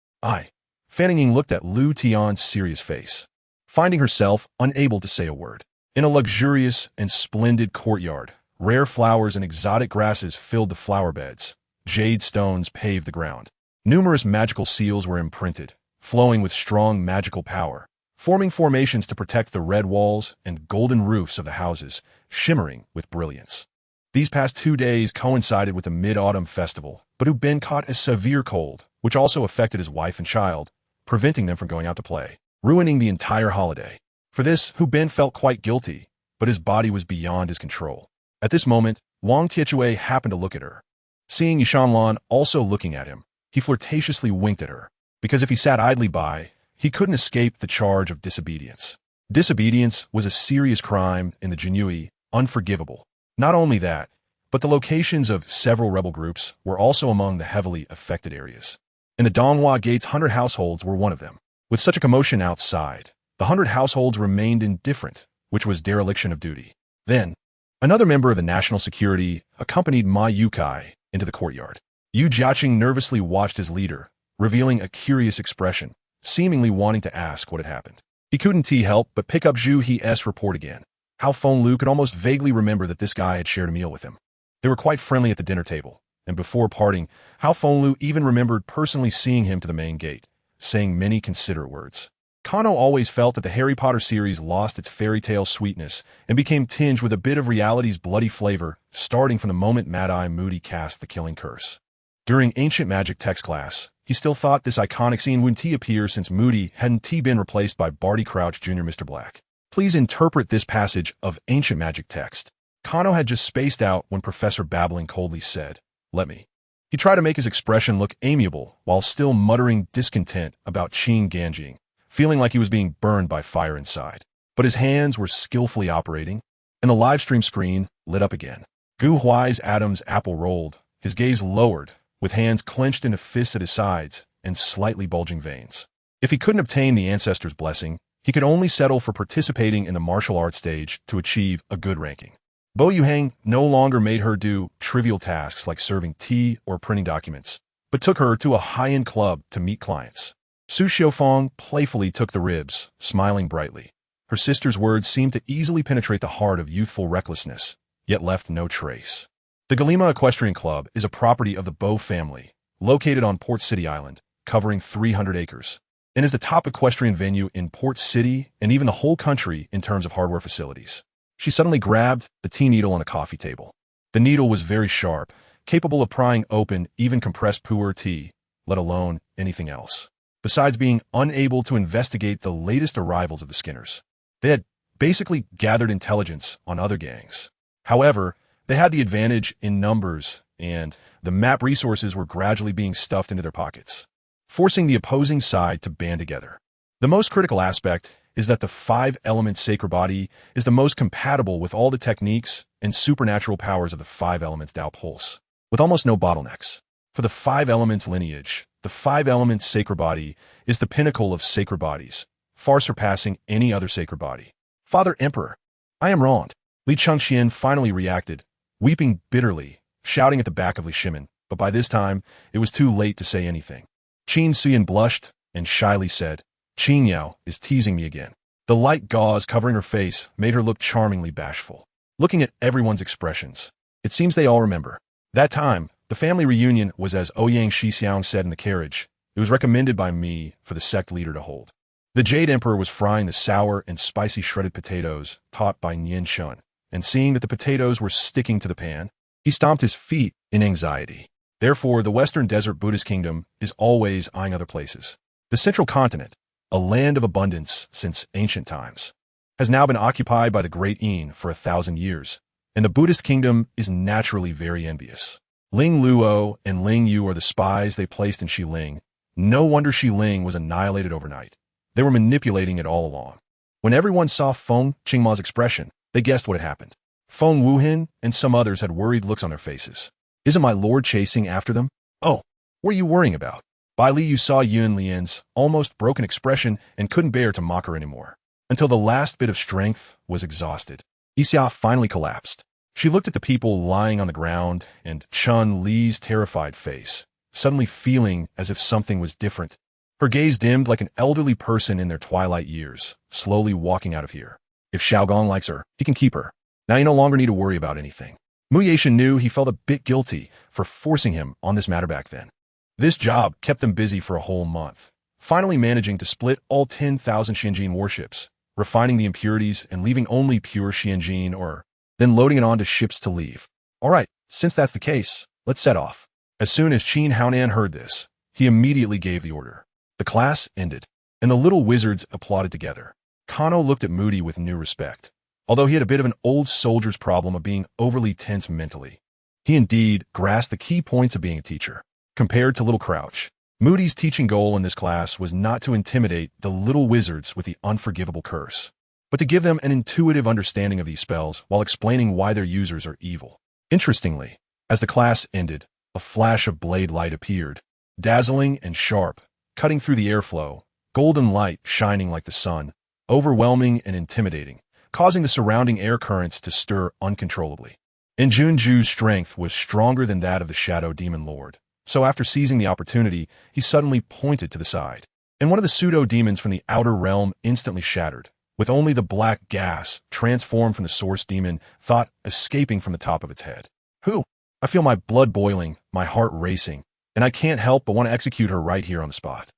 Fanning Ying looked at Lu Tian's serious face, finding herself unable to say a word. In a luxurious and splendid courtyard, rare flowers and exotic grasses filled the flower beds. Jade stones paved the ground. Numerous magical seals were imprinted, flowing with strong magical power, forming formations to protect the red walls and golden roofs of the houses, shimmering with brilliance. These past 2 days coincided with the Mid-Autumn Festival, but Hu Ben caught a severe cold, which also affected his wife and child, preventing them from going out to play, ruining the entire holiday. For this, Hu Ben felt quite guilty, but his body was beyond his control. At this moment, Wang Tiechui happened to look at her. Seeing Yishanlan also looking at him, he flirtatiously winked at her, because if he sat idly by, he couldn't escape the charge of disobedience. Disobedience was a serious crime in the Jinyui, unforgivable. Not only that, but the locations of several rebel groups were also among the heavily affected areas. And the Donghua Gate's 100 households were one of them. With such a commotion outside, the 100 households remained indifferent, which was dereliction of duty. Then, another member of the national security accompanied Ma Yukai into the courtyard. Yu Jiaqing nervously watched his leader, revealing a curious expression, seemingly wanting to ask what had happened. He couldn't help but pick up Zhu He's report again. How Fenglu could almost vaguely remember that this guy had shared a meal with him. They were quite friendly at the dinner table, and before parting, How Fenglu even remembered personally seeing him to the main gate, saying many considerate words. Kano always felt that the Harry Potter series lost its fairy tale sweetness and became tinged with a bit of reality's bloody flavor, starting from the moment Mad-Eye Moody cast the killing curse. During ancient magic text class, he still thought this iconic scene wouldn't appear since Moody hadn't been replaced by Barty Crouch Jr. Mr. Black. Please interpret this passage of ancient magic text. Kano had just spaced out when Professor Babbling coldly said, "Let me." He tried to make his expression look amiable while still muttering discontent about Qing Ganjing, feeling like he was being burned by fire inside. But his hands were skillfully operating, and the livestream screen lit up again. Gu Huai's Adam's apple rolled, his gaze lowered, with hands clenched into fists at his sides and slightly bulging veins. If he couldn't obtain the ancestor's blessing, he could only settle for participating in the martial arts stage to achieve a good ranking. Bo Yuhang no longer made her do trivial tasks like serving tea or printing documents, but took her to a high-end club to meet clients. Su Xiaofeng playfully took the ribs, smiling brightly. Her sister's words seemed to easily penetrate the heart of youthful recklessness, yet left no trace. The Galima Equestrian Club is a property of the Bo family, located on Port City Island, covering 300 acres, and is the top equestrian venue in Port City and even the whole country in terms of hardware facilities. She suddenly grabbed the tea needle on a coffee table. The needle was very sharp, capable of prying open even compressed pu'er tea, let alone anything else. Besides being unable to investigate the latest arrivals of the Skinners, they had basically gathered intelligence on other gangs. However, they had the advantage in numbers, and the map resources were gradually being stuffed into their pockets, forcing the opposing side to band together. The most critical aspect is that the 5-element sacred body is the most compatible with all the techniques and supernatural powers of the 5 elements Tao Pulse, with almost no bottlenecks. For the 5 elements lineage, the 5-element sacred body is the pinnacle of sacred bodies, far surpassing any other sacred body. Father Emperor, I am wronged. Li Chengxian finally reacted, weeping bitterly, shouting at the back of Li Shimin, but by this time, it was too late to say anything. Qin Suyan blushed and shyly said, "Qin Yao is teasing me again." The light gauze covering her face made her look charmingly bashful. Looking at everyone's expressions, it seems they all remember. That time, the family reunion was as Ouyang Shixiang said in the carriage, It was recommended by me for the sect leader to hold. The Jade Emperor was frying the sour and spicy shredded potatoes taught by Nian Shun, and seeing that the potatoes were sticking to the pan, he stomped his feet in anxiety. Therefore, the Western Desert Buddhist kingdom is always eyeing other places. The central continent, a land of abundance since ancient times, has now been occupied by the Great Yin for 1,000 years, and the Buddhist kingdom is naturally very envious. Ling Luo and Ling Yu are the spies they placed in Xiling. No wonder Xiling was annihilated overnight. They were manipulating it all along. When everyone saw Feng Qingma's expression, they guessed what had happened. Feng Wuhan and some others had worried looks on their faces. Isn't my lord chasing after them? Oh, what are you worrying about? Bai Li Yu saw Yun Lian's almost broken expression and couldn't bear to mock her anymore, until the last bit of strength was exhausted. Xia finally collapsed. She looked at the people lying on the ground and Chun Li's terrified face, suddenly feeling as if something was different. Her gaze dimmed like an elderly person in their twilight years, slowly walking out of here. If Xiaogong likes her, he can keep her. Now you no longer need to worry about anything. Mu Yeshan knew he felt a bit guilty for forcing him on this matter back then. This job kept them busy for a whole month, finally managing to split all 10,000 Xianjin warships, refining the impurities and leaving only pure Xianjin or then loading it onto ships to leave. All right, since that's the case, let's set off. As soon as Qin Haonan heard this, he immediately gave the order. The class ended, and the little wizards applauded together. Kano looked at Moody with new respect, although he had a bit of an old soldier's problem of being overly tense mentally. He indeed grasped the key points of being a teacher. Compared to Little Crouch, Moody's teaching goal in this class was not to intimidate the little wizards with the unforgivable curse, but to give them an intuitive understanding of these spells while explaining why their users are evil. Interestingly, as the class ended, a flash of blade light appeared, dazzling and sharp, cutting through the airflow, golden light shining like the sun, overwhelming and intimidating, causing the surrounding air currents to stir uncontrollably. And Junju's strength was stronger than that of the Shadow Demon Lord, so after seizing the opportunity, he suddenly pointed to the side, and one of the pseudo-demons from the outer realm instantly shattered, with only the black gas, transformed from the source demon, thought escaping from the top of its head. Who? I feel my blood boiling, my heart racing, and I can't help but want to execute her right here on the spot.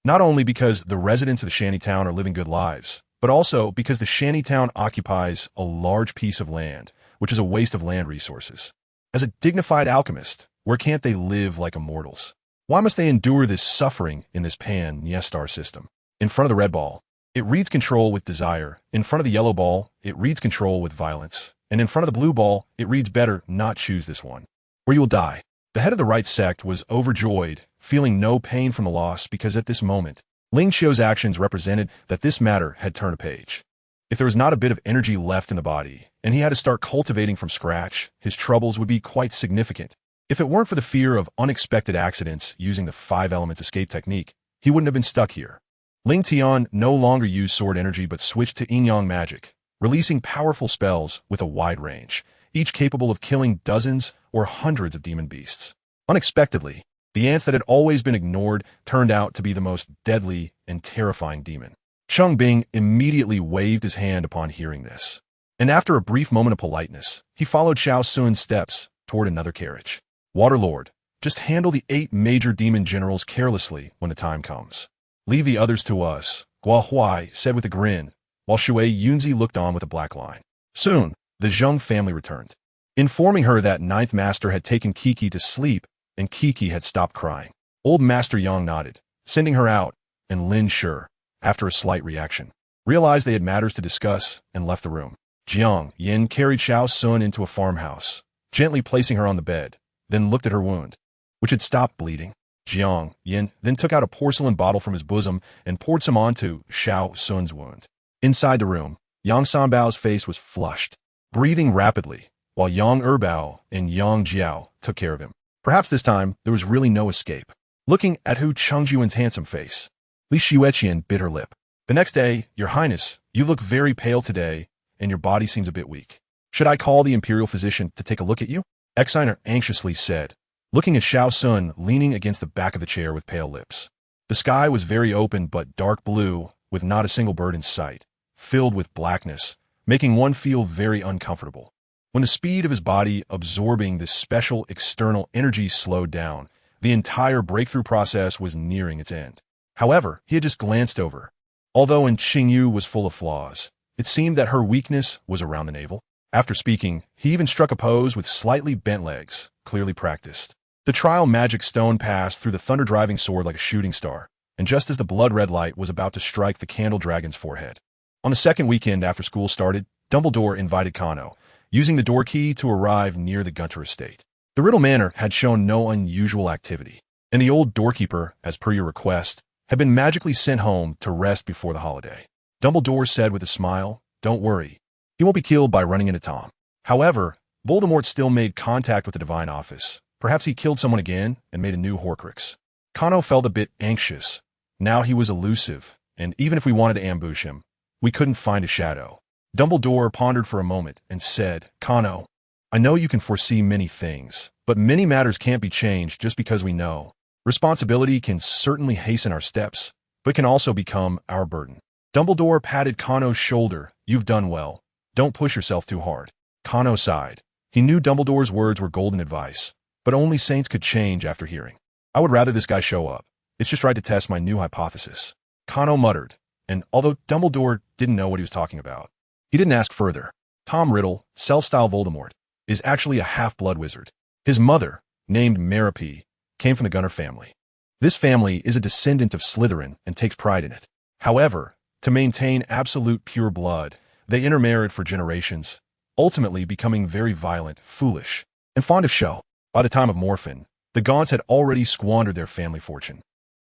Not only because the residents of the shantytown are living good lives, but also because the shantytown occupies a large piece of land, which is a waste of land resources. As a dignified alchemist, where can't they live like immortals? Why must they endure this suffering in this Pan-Niestar system? In front of the red ball, it reads control with desire. In front of the yellow ball, it reads control with violence. And in front of the blue ball, it reads better not choose this one, or you will die. The head of the right sect was overjoyed, feeling no pain from the loss because at this moment, Ling Qiu's actions represented that this matter had turned a page. If there was not a bit of energy left in the body, and he had to start cultivating from scratch, his troubles would be quite significant. If it weren't for the fear of unexpected accidents using the 5 elements escape technique, he wouldn't have been stuck here. Ling Tian no longer used sword energy but switched to yin-yang magic, releasing powerful spells with a wide range, each capable of killing dozens or hundreds of demon beasts. Unexpectedly, the ants that had always been ignored turned out to be the most deadly and terrifying demon. Cheng Bing immediately waved his hand upon hearing this, and after a brief moment of politeness, he followed Xiao Sun's steps toward another carriage. Waterlord, just handle the 8 major demon generals carelessly when the time comes. Leave the others to us, Guo Huai said with a grin, while Shui Yunzi looked on with a black line. Soon, the Zheng family returned, informing her that Ninth Master had taken Kiki to sleep and Kiki had stopped crying. Old Master Yang nodded, sending her out, and Lin Shi, after a slight reaction, realized they had matters to discuss and left the room. Jiang Yin carried Xiao Sun into a farmhouse, gently placing her on the bed, then looked at her wound, which had stopped bleeding. Jiang Yin then took out a porcelain bottle from his bosom and poured some onto Xiao Sun's wound. Inside the room, Yang Sanbao's face was flushed, breathing rapidly, while Yang Erbao and Yang Jiao took care of him. Perhaps this time, there was really no escape. Looking at Hu Chengjuan's handsome face, Li Xueqian bit her lip. The next day, Your Highness, you look very pale today, and your body seems a bit weak. Should I call the imperial physician to take a look at you? Exiner anxiously said, looking at Xiao Sun leaning against the back of the chair with pale lips. The sky was very open but dark blue, with not a single bird in sight, filled with blackness, making one feel very uncomfortable. When the speed of his body absorbing this special external energy slowed down, The entire breakthrough process was nearing its end. However, he had just glanced over. Although Xingyu was full of flaws, it seemed that her weakness was around the navel. After speaking, he even struck a pose with slightly bent legs, clearly practiced. The trial magic stone passed through the thunder-driving sword like a shooting star, and just as the blood-red light was about to strike the candle dragon's forehead. On the second weekend after school started, Dumbledore invited Kano, using the door key to arrive near the Gunter estate. The Riddle Manor had shown no unusual activity, and the old doorkeeper, as per your request, had been magically sent home to rest before the holiday. Dumbledore said with a smile, "Don't worry. He won't be killed by running into Tom." However, Voldemort still made contact with the Divine Office. Perhaps he killed someone again and made a new Horcrux. Kano felt a bit anxious. Now he was elusive, and even if we wanted to ambush him, we couldn't find a shadow. Dumbledore pondered for a moment and said, "Kano, I know you can foresee many things, but many matters can't be changed just because we know. Responsibility can certainly hasten our steps, but can also become our burden." Dumbledore patted Kano's shoulder. "You've done well. Don't push yourself too hard." Kano sighed. He knew Dumbledore's words were golden advice, but only saints could change after hearing. "I would rather this guy show up. It's just right to test my new hypothesis." Kano muttered, and although Dumbledore didn't know what he was talking about, he didn't ask further. Tom Riddle, self-styled Voldemort, is actually a half-blood wizard. His mother, named Merope, came from the Gunner family. This family is a descendant of Slytherin and takes pride in it. However, to maintain absolute pure blood, they intermarried for generations, ultimately becoming very violent, foolish, and fond of show. By the time of Morphin, the Gaunts had already squandered their family fortune,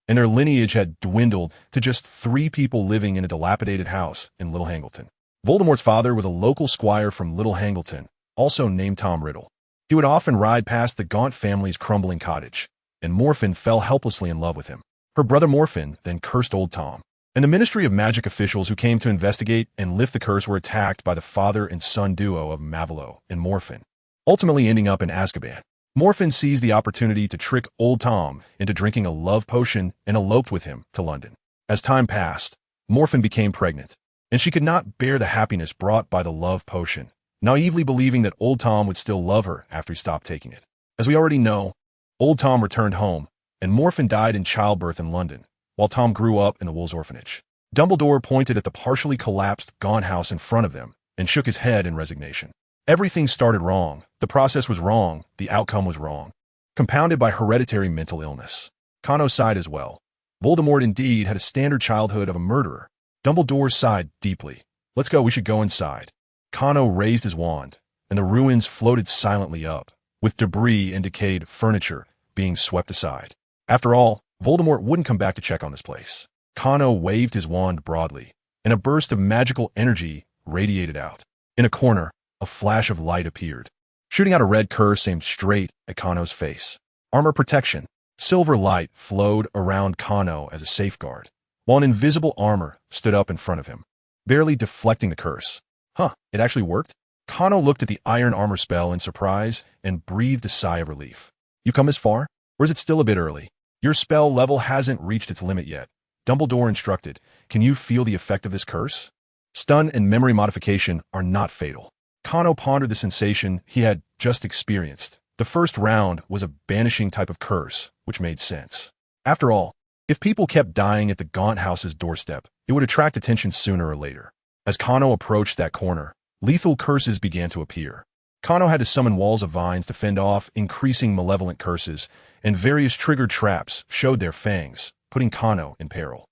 and their lineage had dwindled to just 3 people living in a dilapidated house in Little Hangleton. Voldemort's father was a local squire from Little Hangleton, also named Tom Riddle. He would often ride past the Gaunt family's crumbling cottage, and Morphin fell helplessly in love with him. Her brother Morphin then cursed old Tom, and the Ministry of Magic officials who came to investigate and lift the curse were attacked by the father and son duo of Mavilo and Morphin, ultimately ending up in Azkaban. Morphin seized the opportunity to trick old Tom into drinking a love potion and eloped with him to London. As time passed, Morphin became pregnant, and she could not bear the happiness brought by the love potion, naively believing that old Tom would still love her after he stopped taking it. As we already know, old Tom returned home, and Morphin died in childbirth in London, while Tom grew up in the Wolves' Orphanage. Dumbledore pointed at the partially collapsed Gaunt house in front of them and shook his head in resignation. Everything started wrong. The process was wrong. The outcome was wrong, compounded by hereditary mental illness. Kano sighed as well. Voldemort indeed had a standard childhood of a murderer. Dumbledore sighed deeply. "Let's go, we should go inside." Kano raised his wand, and the ruins floated silently up, with debris and decayed furniture being swept aside. After all, Voldemort wouldn't come back to check on this place. Kano waved his wand broadly, and a burst of magical energy radiated out. In a corner, a flash of light appeared, shooting out a red curse aimed straight at Kano's face. Armor protection. Silver light flowed around Kano as a safeguard, while an invisible armor stood up in front of him, barely deflecting the curse. It actually worked? Kano looked at the iron armor spell in surprise and breathed a sigh of relief. "You come this far? Or is it still a bit early?" "Your spell level hasn't reached its limit yet," Dumbledore instructed. "Can you feel the effect of this curse?" Stun and memory modification are not fatal. Kano pondered the sensation he had just experienced. The first round was a banishing type of curse, which made sense. After all, if people kept dying at the Gaunt house's doorstep, it would attract attention sooner or later. As Kano approached that corner, lethal curses began to appear. Kano had to summon walls of vines to fend off increasing malevolent curses, and various triggered traps showed their fangs, putting Kano in peril.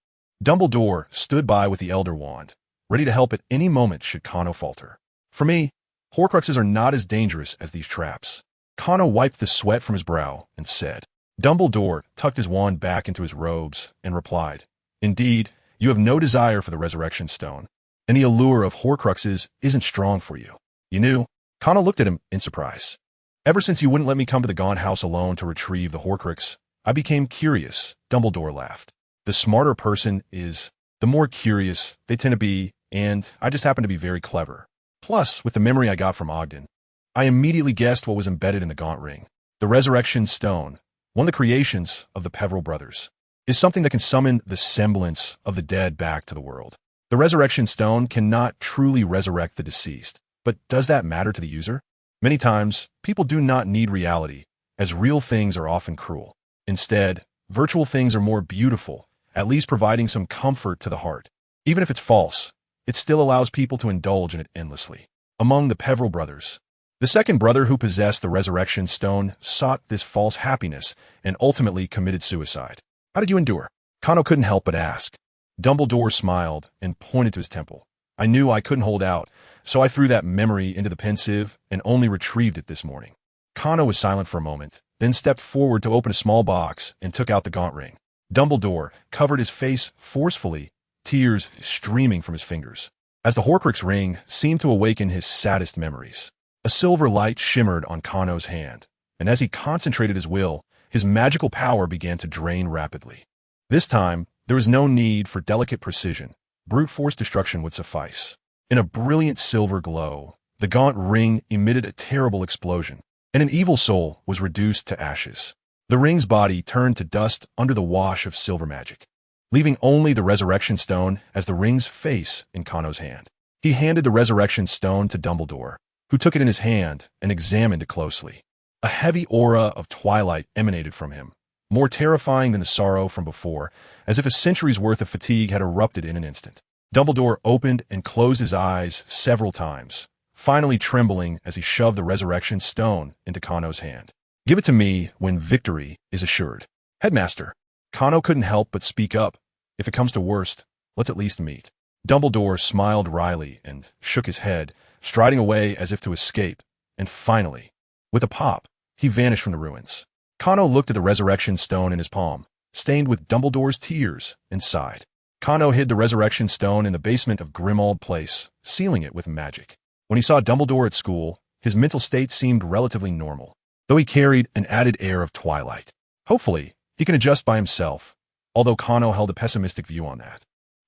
Dumbledore stood by with the Elder Wand, ready to help at any moment should Kano falter. "For me, Horcruxes are not as dangerous as these traps." Kano wiped the sweat from his brow and said. Dumbledore tucked his wand back into his robes and replied, "Indeed, you have no desire for the Resurrection Stone, and the allure of Horcruxes isn't strong for you. You knew?" Kano looked at him in surprise. "Ever since you wouldn't let me come to the Gaunt house alone to retrieve the Horcrux, I became curious," Dumbledore laughed. "The smarter person is, the more curious they tend to be, and I just happen to be very clever. Plus, with the memory I got from Ogden, I immediately guessed what was embedded in the Gaunt ring. The Resurrection Stone, one of the creations of the Peverell brothers, is something that can summon the semblance of the dead back to the world. The Resurrection Stone cannot truly resurrect the deceased, but does that matter to the user? Many times, people do not need reality, as real things are often cruel. Instead, virtual things are more beautiful, at least providing some comfort to the heart. Even if it's false, it still allows people to indulge in it endlessly. Among the Peveril brothers, the second brother who possessed the resurrection stone sought this false happiness and ultimately committed suicide. How did you endure? Kano couldn't help but ask. Dumbledore smiled and pointed to his temple. I knew I couldn't hold out, so I threw that memory into the pensieve and only retrieved it this morning. Kano was silent for a moment, then stepped forward to open a small box and took out the gaunt ring. Dumbledore covered his face forcefully, tears streaming from his fingers, as the Horcrux ring seemed to awaken his saddest memories. A silver light shimmered on Kano's hand, and as he concentrated his will, his magical power began to drain rapidly. This time, there was no need for delicate precision. Brute force destruction would suffice. In a brilliant silver glow, the gaunt ring emitted a terrible explosion, and an evil soul was reduced to ashes. The ring's body turned to dust under the wash of silver magic, leaving only the resurrection stone as the ring's face in Kano's hand. He handed the resurrection stone to Dumbledore, who took it in his hand and examined it closely. A heavy aura of twilight emanated from him, more terrifying than the sorrow from before, as if a century's worth of fatigue had erupted in an instant. Dumbledore opened and closed his eyes several times, finally trembling as he shoved the resurrection stone into Kano's hand. Give it to me when victory is assured. Headmaster. Kano couldn't help but speak up. If it comes to worst, let's at least meet. Dumbledore smiled wryly and shook his head, striding away as if to escape, and finally, with a pop, he vanished from the ruins. Kano looked at the resurrection stone in his palm, stained with Dumbledore's tears, and sighed. Kano hid the resurrection stone in the basement of Grimmauld Place, sealing it with magic. When he saw Dumbledore at school, his mental state seemed relatively normal, though he carried an added air of twilight. Hopefully, he can adjust by himself, although Kano held a pessimistic view on that.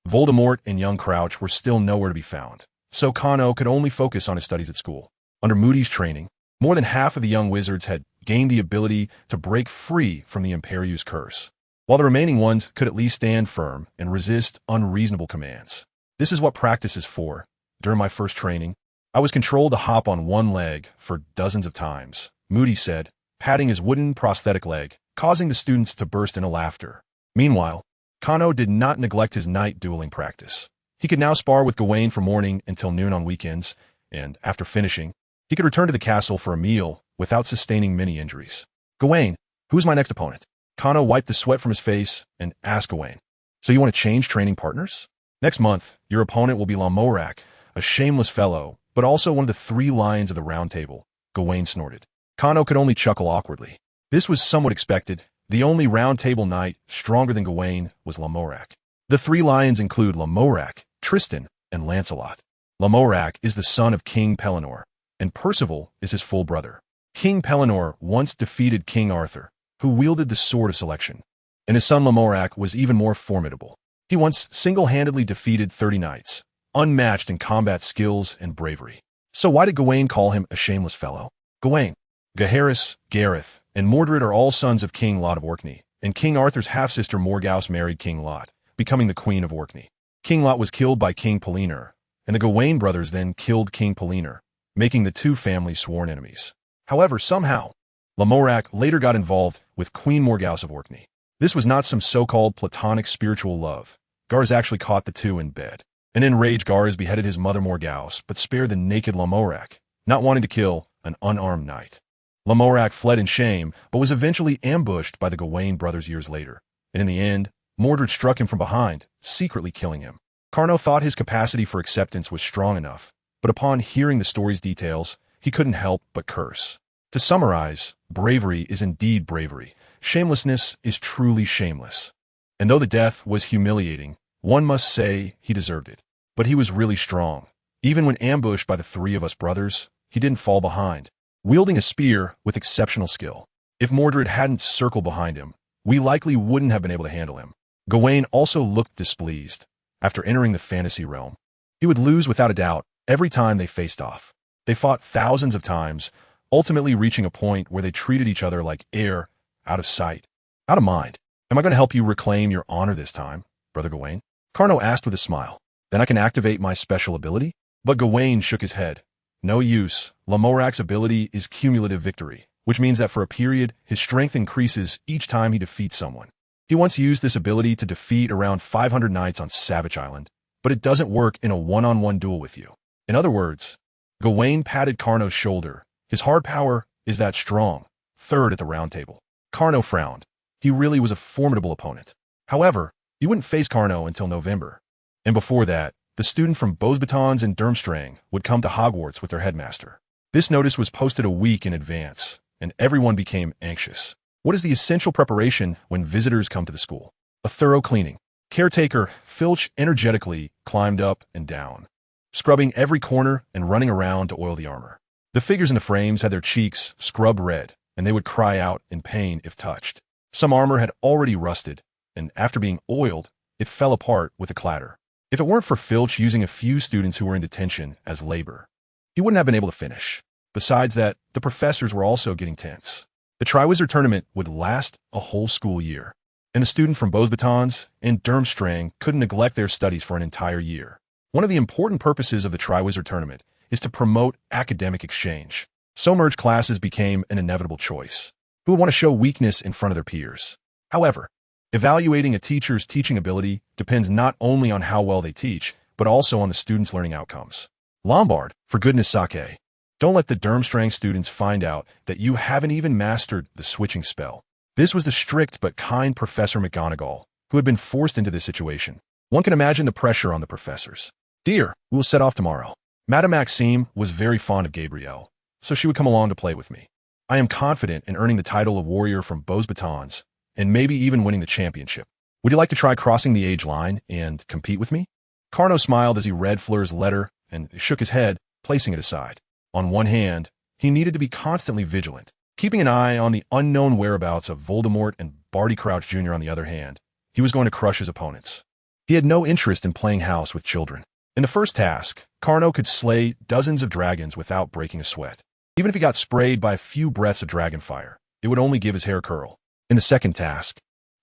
Voldemort and young Crouch were still nowhere to be found, so Kano could only focus on his studies at school. Under Moody's training, more than half of the young wizards had gained the ability to break free from the Imperius curse, while the remaining ones could at least stand firm and resist unreasonable commands. This is what practice is for. During my first training, I was controlled to hop on one leg for dozens of times, Moody said, patting his wooden prosthetic leg, causing the students to burst into laughter. Meanwhile, Kano did not neglect his night dueling practice. He could now spar with Gawain from morning until noon on weekends, and after finishing, he could return to the castle for a meal without sustaining many injuries. Gawain, who's my next opponent? Kano wiped the sweat from his face and asked Gawain, so you want to change training partners? Next month, your opponent will be Lamorak, a shameless fellow, but also one of the 3 lions of the Round Table, Gawain snorted. Kano could only chuckle awkwardly. This was somewhat expected. The only Round Table knight stronger than Gawain was Lamorak. The 3 lions include Lamorak, Tristan, and Lancelot. Lamorak is the son of King Pellinore, and Percival is his full brother. King Pellinore once defeated King Arthur, who wielded the Sword of Selection, and his son Lamorak was even more formidable. He once single-handedly defeated 30 knights, unmatched in combat skills and bravery. So why did Gawain call him a shameless fellow? Gawain, Gaheris, Gareth, and Mordred are all sons of King Lot of Orkney, and King Arthur's half-sister Morgause married King Lot, becoming the Queen of Orkney. King Lot was killed by King Pellinore, and the Gawain brothers then killed King Pellinore, making the 2 families sworn enemies. However, somehow, Lamorak later got involved with Queen Morgause of Orkney. This was not some so-called platonic spiritual love. Garz actually caught the 2 in bed. An enraged Garz beheaded his mother Morgause, but spared the naked Lamorak, not wanting to kill an unarmed knight. Lamorak fled in shame, but was eventually ambushed by the Gawain brothers years later, and in the end, Mordred struck him from behind, secretly killing him. Kano thought his capacity for acceptance was strong enough, but upon hearing the story's details, he couldn't help but curse. To summarize, bravery is indeed bravery. Shamelessness is truly shameless. And though the death was humiliating, one must say he deserved it. But he was really strong. Even when ambushed by the 3 of us brothers, he didn't fall behind, wielding a spear with exceptional skill. If Mordred hadn't circled behind him, we likely wouldn't have been able to handle him. Gawain also looked displeased. After entering the fantasy realm, he would lose without a doubt every time they faced off. They fought thousands of times, ultimately reaching a point where they treated each other like air, out of sight, out of mind. Am I going to help you reclaim your honor this time, Brother Gawain? Kano asked with a smile. Then I can activate my special ability? But Gawain shook his head. No use. Lamorak's ability is cumulative victory. which means that for a period, his strength increases each time he defeats someone. He once used this ability to defeat around 500 knights on Savage Island, but it doesn't work in a one-on-one duel with you. In other words, Gawain patted Carno's shoulder. His hard power is that strong, third at the round table. Carno frowned. He really was a formidable opponent. However, he wouldn't face Carno until November. And before that, the student from Beauxbatons and Durmstrang would come to Hogwarts with their headmaster. This notice was posted a week in advance, and everyone became anxious. What is the essential preparation when visitors come to the school? A thorough cleaning. Caretaker Filch energetically climbed up and down, scrubbing every corner and running around to oil the armor. The figures in the frames had their cheeks scrubbed red, and they would cry out in pain if touched. Some armor had already rusted, and after being oiled, it fell apart with a clatter. If it weren't for Filch using a few students who were in detention as labor, he wouldn't have been able to finish. Besides that, the professors were also getting tense. The Triwizard Tournament would last a whole school year, and the student from Beauxbatons and Durmstrang couldn't neglect their studies for an entire year. One of the important purposes of the Triwizard Tournament is to promote academic exchange. So merged classes became an inevitable choice. Who would want to show weakness in front of their peers? However, evaluating a teacher's teaching ability depends not only on how well they teach, but also on the students' learning outcomes. Lombard, for goodness sake, don't let the Durmstrang students find out that you haven't even mastered the switching spell. This was the strict but kind Professor McGonagall, who had been forced into this situation. One can imagine the pressure on the professors. Dear, we will set off tomorrow. Madame Maxime was very fond of Gabrielle, so she would come along to play with me. I am confident in earning the title of warrior from Beauxbatons, and maybe even winning the championship. Would you like to try crossing the age line and compete with me? Carno smiled as he read Fleur's letter and shook his head, placing it aside. On one hand, he needed to be constantly vigilant, keeping an eye on the unknown whereabouts of Voldemort, and Barty Crouch Jr. on the other hand, he was going to crush his opponents. He had no interest in playing house with children. In the first task, Carno could slay dozens of dragons without breaking a sweat. Even if he got sprayed by a few breaths of dragon fire, it would only give his hair curl. In the second task,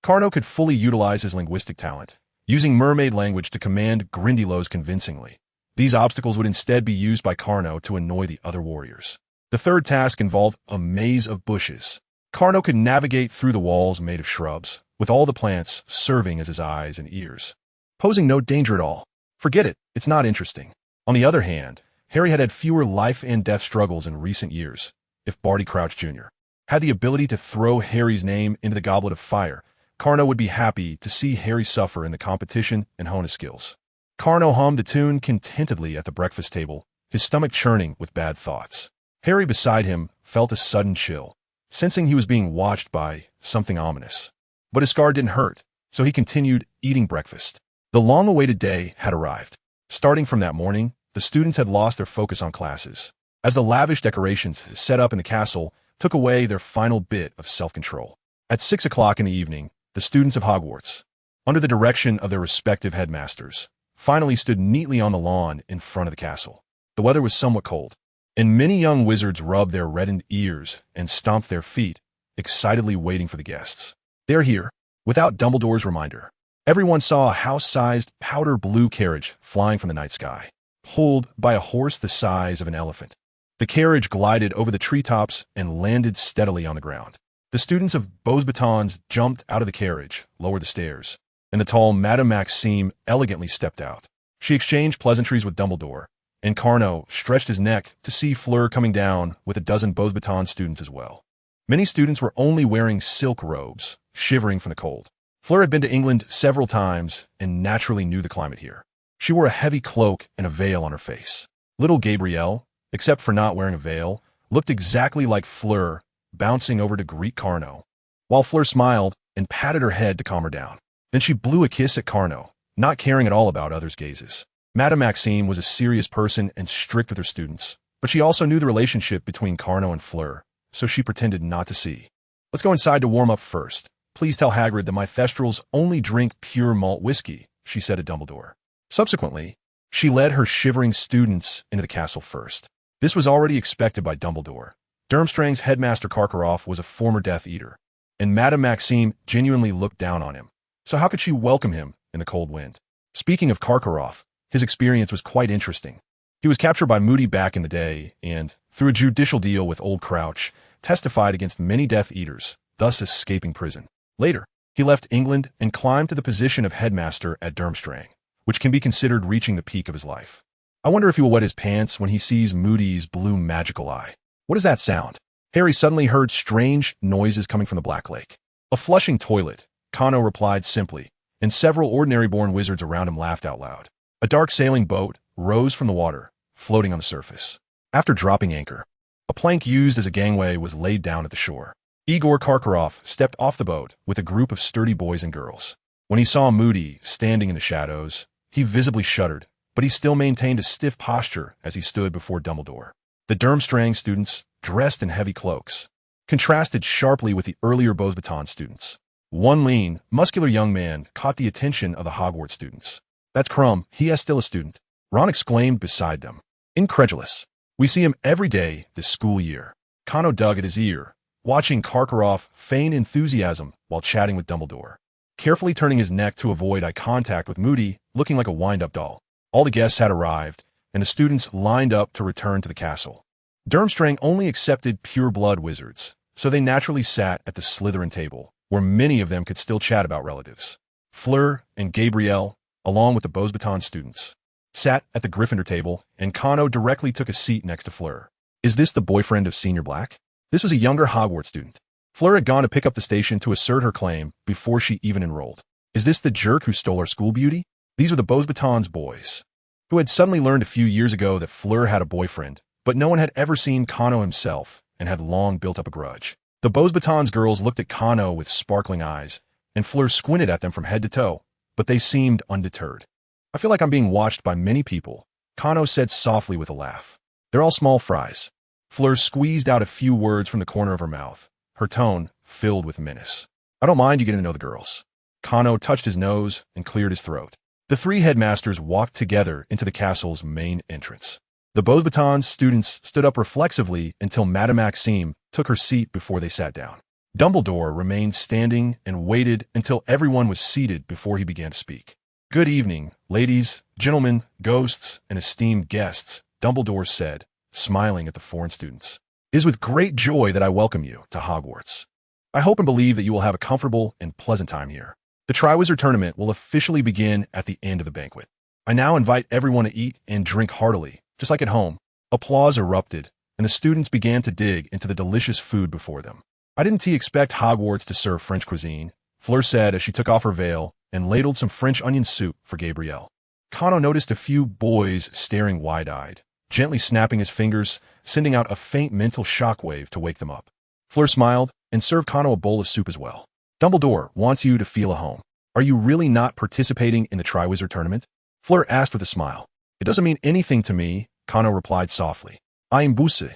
Carno could fully utilize his linguistic talent, using mermaid language to command Grindylows convincingly. These obstacles would instead be used by Carno to annoy the other warriors. The third task involved a maze of bushes. Carno could navigate through the walls made of shrubs, with all the plants serving as his eyes and ears, posing no danger at all. Forget it, it's not interesting. On the other hand, Harry had had fewer life and death struggles in recent years. If Barty Crouch Jr. had the ability to throw Harry's name into the Goblet of Fire, Carno would be happy to see Harry suffer in the competition and hone his skills. Carno hummed a tune contentedly at the breakfast table, his stomach churning with bad thoughts. Harry beside him felt a sudden chill, sensing he was being watched by something ominous. But his scar didn't hurt, so he continued eating breakfast. The long-awaited day had arrived. Starting from that morning, the students had lost their focus on classes, as the lavish decorations set up in the castle took away their final bit of self-control. At 6 o'clock in the evening, the students of Hogwarts, under the direction of their respective headmasters, finally stood neatly on the lawn in front of the castle. The weather was somewhat cold, and many young wizards rubbed their reddened ears and stomped their feet, excitedly waiting for the guests. They're here, without Dumbledore's reminder. Everyone saw a house-sized powder blue carriage flying from the night sky, pulled by a horse the size of an elephant. The carriage glided over the treetops and landed steadily on the ground. The students of Beauxbatons jumped out of the carriage, lowered the stairs, and the tall Madame Maxime elegantly stepped out. She exchanged pleasantries with Dumbledore, and Carno stretched his neck to see Fleur coming down with a dozen Beauxbatons students as well. Many students were only wearing silk robes, shivering from the cold. Fleur had been to England several times and naturally knew the climate here. She wore a heavy cloak and a veil on her face. Little Gabrielle, except for not wearing a veil, looked exactly like Fleur, bouncing over to greet Carno, while Fleur smiled and patted her head to calm her down. Then she blew a kiss at Carno, not caring at all about others' gazes. Madame Maxime was a serious person and strict with her students, but she also knew the relationship between Carno and Fleur, so she pretended not to see. Let's go inside to warm up first. Please tell Hagrid that my Thestrals only drink pure malt whiskey, she said to Dumbledore. Subsequently, she led her shivering students into the castle first. This was already expected by Dumbledore. Durmstrang's headmaster Karkaroff was a former Death Eater, and Madame Maxime genuinely looked down on him. So how could she welcome him in the cold wind? Speaking of Karkaroff, his experience was quite interesting. He was captured by Moody back in the day, and, through a judicial deal with Old Crouch, testified against many Death Eaters, thus escaping prison. Later, he left England and climbed to the position of headmaster at Durmstrang, which can be considered reaching the peak of his life. I wonder if he will wet his pants when he sees Moody's blue magical eye. What does that sound? Harry suddenly heard strange noises coming from the Black Lake. A flushing toilet, Kano replied simply, and several ordinary-born wizards around him laughed out loud. A dark sailing boat rose from the water, floating on the surface. After dropping anchor, a plank used as a gangway was laid down at the shore. Igor Karkaroff stepped off the boat with a group of sturdy boys and girls. When he saw Moody standing in the shadows, he visibly shuddered, but he still maintained a stiff posture as he stood before Dumbledore. The Durmstrang students, dressed in heavy cloaks, contrasted sharply with the earlier Beauxbatons students. One lean, muscular young man caught the attention of the Hogwarts students. "That's Krum, he is still a student," Ron exclaimed beside them. Incredulous. "We see him every day this school year." Kano dug at his ear, watching Karkaroff feign enthusiasm while chatting with Dumbledore, carefully turning his neck to avoid eye contact with Moody, looking like a wind-up doll. All the guests had arrived, and the students lined up to return to the castle. Durmstrang only accepted pure-blood wizards, so they naturally sat at the Slytherin table, where many of them could still chat about relatives. Fleur and Gabrielle, along with the Beauxbaton students, sat at the Gryffindor table, and Kano directly took a seat next to Fleur. "Is this the boyfriend of Senior Black?" This was a younger Hogwarts student. Fleur had gone to pick up the station to assert her claim before she even enrolled. "Is this the jerk who stole our school beauty?" These were the Beauxbatons boys, who had suddenly learned a few years ago that Fleur had a boyfriend, but no one had ever seen Kano himself and had long built up a grudge. The Beauxbatons girls looked at Kano with sparkling eyes, and Fleur squinted at them from head to toe, but they seemed undeterred. "I feel like I'm being watched by many people," Kano said softly with a laugh. "They're all small fries." Fleur squeezed out a few words from the corner of her mouth, her tone filled with menace. "I don't mind you getting to know the girls." Kano touched his nose and cleared his throat. The three headmasters walked together into the castle's main entrance. The Beauxbatons students stood up reflexively until Madame Maxime took her seat before they sat down. Dumbledore remained standing and waited until everyone was seated before he began to speak. "Good evening, ladies, gentlemen, ghosts, and esteemed guests," Dumbledore said, smiling at the foreign students. "It is with great joy that I welcome you to Hogwarts. I hope and believe that you will have a comfortable and pleasant time here. The Triwizard Tournament will officially begin at the end of the banquet. I now invite everyone to eat and drink heartily, just like at home." Applause erupted, and the students began to dig into the delicious food before them. "I didn't expect Hogwarts to serve French cuisine," Fleur said as she took off her veil and ladled some French onion soup for Gabrielle. Kano noticed a few boys staring wide-eyed, gently snapping his fingers, sending out a faint mental shockwave to wake them up. Fleur smiled and served Kano a bowl of soup as well. "Dumbledore wants you to feel at home. Are you really not participating in the Triwizard Tournament?" Fleur asked with a smile. "It doesn't mean anything to me," Kano replied softly. "I am Busse."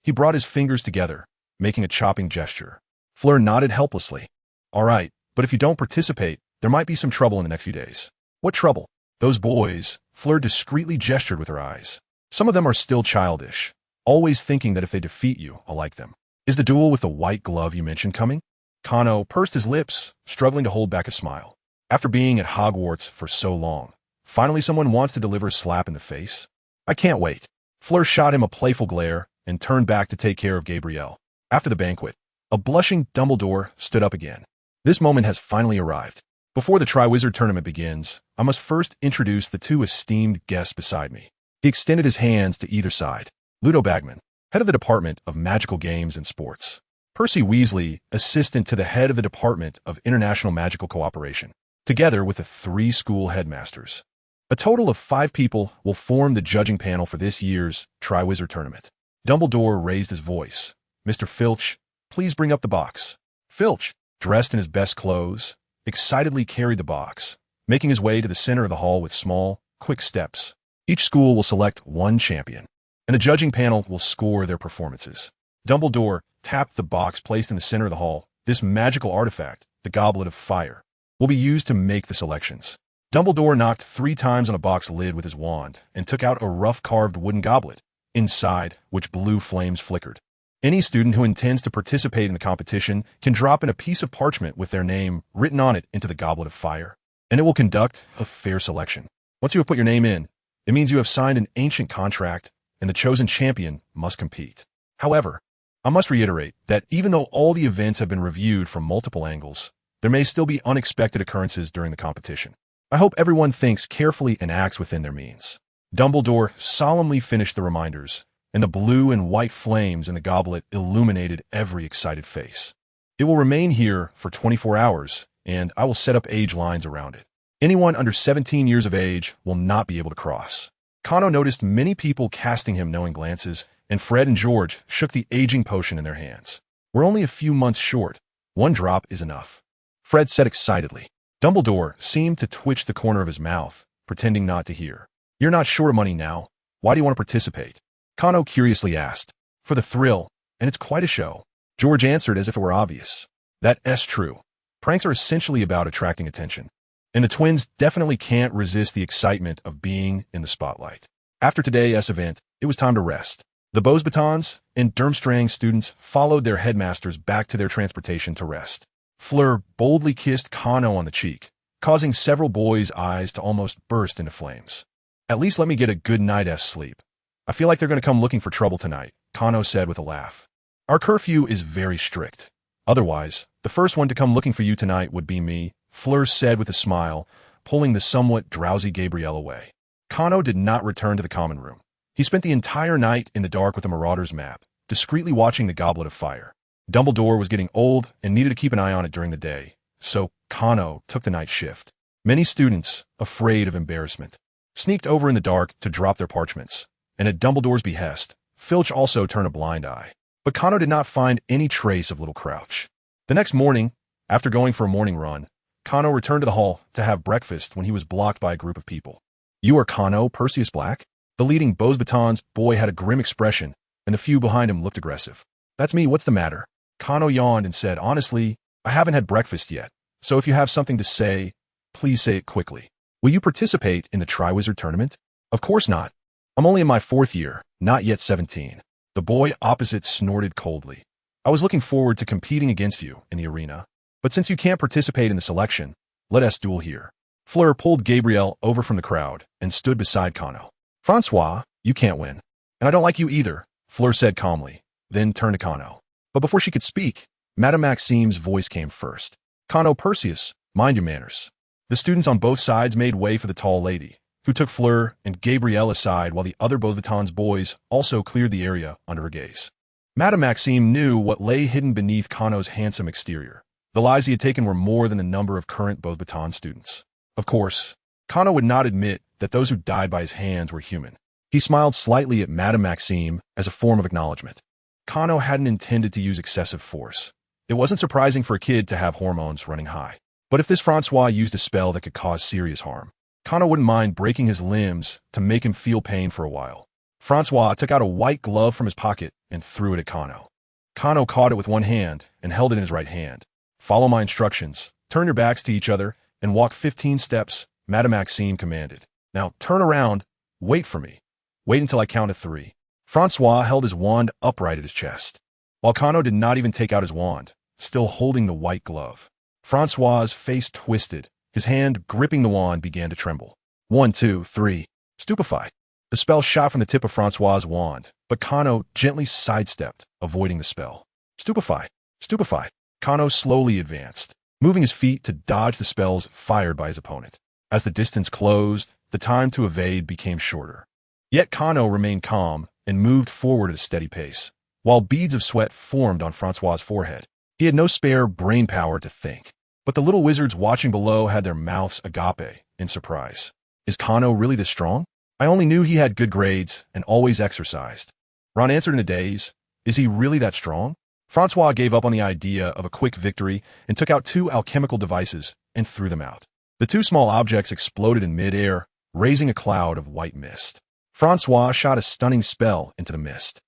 He brought his fingers together, making a chopping gesture. Fleur nodded helplessly. "All right, but if you don't participate, there might be some trouble in the next few days." "What trouble?" "Those boys," Fleur discreetly gestured with her eyes. "Some of them are still childish, always thinking that if they defeat you, I'll like them." "Is the duel with the white glove you mentioned coming?" Kano pursed his lips, struggling to hold back a smile. After being at Hogwarts for so long, finally someone wants to deliver a slap in the face? "I can't wait." Fleur shot him a playful glare and turned back to take care of Gabrielle. After the banquet, a blushing Dumbledore stood up again. "This moment has finally arrived. Before the Triwizard Tournament begins, I must first introduce the two esteemed guests beside me." He extended his hands to either side. Ludo Bagman, head of the Department of Magical Games and Sports. Percy Weasley, assistant to the head of the Department of International Magical Cooperation, together with the three school headmasters. A total of 5 people will form the judging panel for this year's Triwizard Tournament. Dumbledore raised his voice. "Mr. Filch, please bring up the box." Filch, dressed in his best clothes, excitedly carried the box, making his way to the center of the hall with small, quick steps. Each school will select one champion, and the judging panel will score their performances. Dumbledore tapped the box placed in the center of the hall. This magical artifact, the Goblet of Fire, will be used to make the selections. Dumbledore knocked 3 times on a box lid with his wand and took out a rough-carved wooden goblet, inside which blue flames flickered. Any student who intends to participate in the competition can drop in a piece of parchment with their name written on it into the Goblet of Fire, and it will conduct a fair selection. Once you have put your name in, it means you have signed an ancient contract, and the chosen champion must compete. However, I must reiterate that even though all the events have been reviewed from multiple angles, there may still be unexpected occurrences during the competition. I hope everyone thinks carefully and acts within their means. Dumbledore solemnly finished the reminders, and the blue and white flames in the goblet illuminated every excited face. It will remain here for 24 hours, and I will set up age lines around it. Anyone under 17 years of age will not be able to cross. Kano noticed many people casting him knowing glances, and Fred and George shook the aging potion in their hands. We're only a few months short. One drop is enough. Fred said excitedly. Dumbledore seemed to twitch the corner of his mouth, pretending not to hear. You're not short of money now. Why do you want to participate? Kano curiously asked. For the thrill, and it's quite a show. George answered as if it were obvious. That's true. Pranks are essentially about attracting attention. And the twins definitely can't resist the excitement of being in the spotlight. After today's event, it was time to rest. The Beauxbatons and Durmstrang students followed their headmasters back to their transportation to rest. Fleur boldly kissed Kano on the cheek, causing several boys' eyes to almost burst into flames. At least let me get a good night's sleep. I feel like they're going to come looking for trouble tonight, Kano said with a laugh. Our curfew is very strict. Otherwise, the first one to come looking for you tonight would be me, Fleur said with a smile, pulling the somewhat drowsy Gabrielle away. Kano did not return to the common room. He spent the entire night in the dark with the Marauder's map, discreetly watching the Goblet of Fire. Dumbledore was getting old and needed to keep an eye on it during the day, so Kano took the night shift. Many students, afraid of embarrassment, sneaked over in the dark to drop their parchments, and at Dumbledore's behest, Filch also turned a blind eye. But Kano did not find any trace of little Crouch. The next morning, after going for a morning run, Kano returned to the hall to have breakfast when he was blocked by a group of people. You are Kano, Perseus Black? The leading Beauxbatons boy had a grim expression, and the few behind him looked aggressive. That's me, what's the matter? Kano yawned and said, honestly, I haven't had breakfast yet, so if you have something to say, please say it quickly. Will you participate in the Triwizard Tournament? Of course not. I'm only in my 4th year, not yet 17. The boy opposite snorted coldly. I was looking forward to competing against you in the arena. But since you can't participate in the selection, let us duel here. Fleur pulled Gabrielle over from the crowd and stood beside Kano. Francois, you can't win. And I don't like you either, Fleur said calmly, then turned to Kano. But before she could speak, Madame Maxime's voice came first. Kano, Perseus, mind your manners. The students on both sides made way for the tall lady, who took Fleur and Gabrielle aside while the other Beauxbatons boys also cleared the area under her gaze. Madame Maxime knew what lay hidden beneath Kano's handsome exterior. The lives he had taken were more than the number of current Beauxbaton students. Of course, Kano would not admit that those who died by his hands were human. He smiled slightly at Madame Maxime as a form of acknowledgement. Kano hadn't intended to use excessive force. It wasn't surprising for a kid to have hormones running high. But if this Francois used a spell that could cause serious harm, Kano wouldn't mind breaking his limbs to make him feel pain for a while. Francois took out a white glove from his pocket and threw it at Kano. Kano caught it with one hand and held it in his right hand. Follow my instructions, turn your backs to each other, and walk 15 steps, Madame Maxime commanded. Now turn around, wait for me. Wait until I count to 3. Francois held his wand upright at his chest, while Kano did not even take out his wand, still holding the white glove. Francois's face twisted. His hand gripping the wand began to tremble. 1, 2, 3. Stupefy. The spell shot from the tip of Francois's wand, but Kano gently sidestepped, avoiding the spell. Stupefy. Stupefy. Kano slowly advanced, moving his feet to dodge the spells fired by his opponent. As the distance closed, the time to evade became shorter. Yet Kano remained calm and moved forward at a steady pace, while beads of sweat formed on Francois's forehead. He had no spare brain power to think. But the little wizards watching below had their mouths agape in surprise. Is Kano really this strong? I only knew he had good grades and always exercised. Ron answered in a daze. Is he really that strong? Francois gave up on the idea of a quick victory and took out 2 alchemical devices and threw them out. The 2 small objects exploded in mid-air, raising a cloud of white mist. Francois shot a stunning spell into the mist,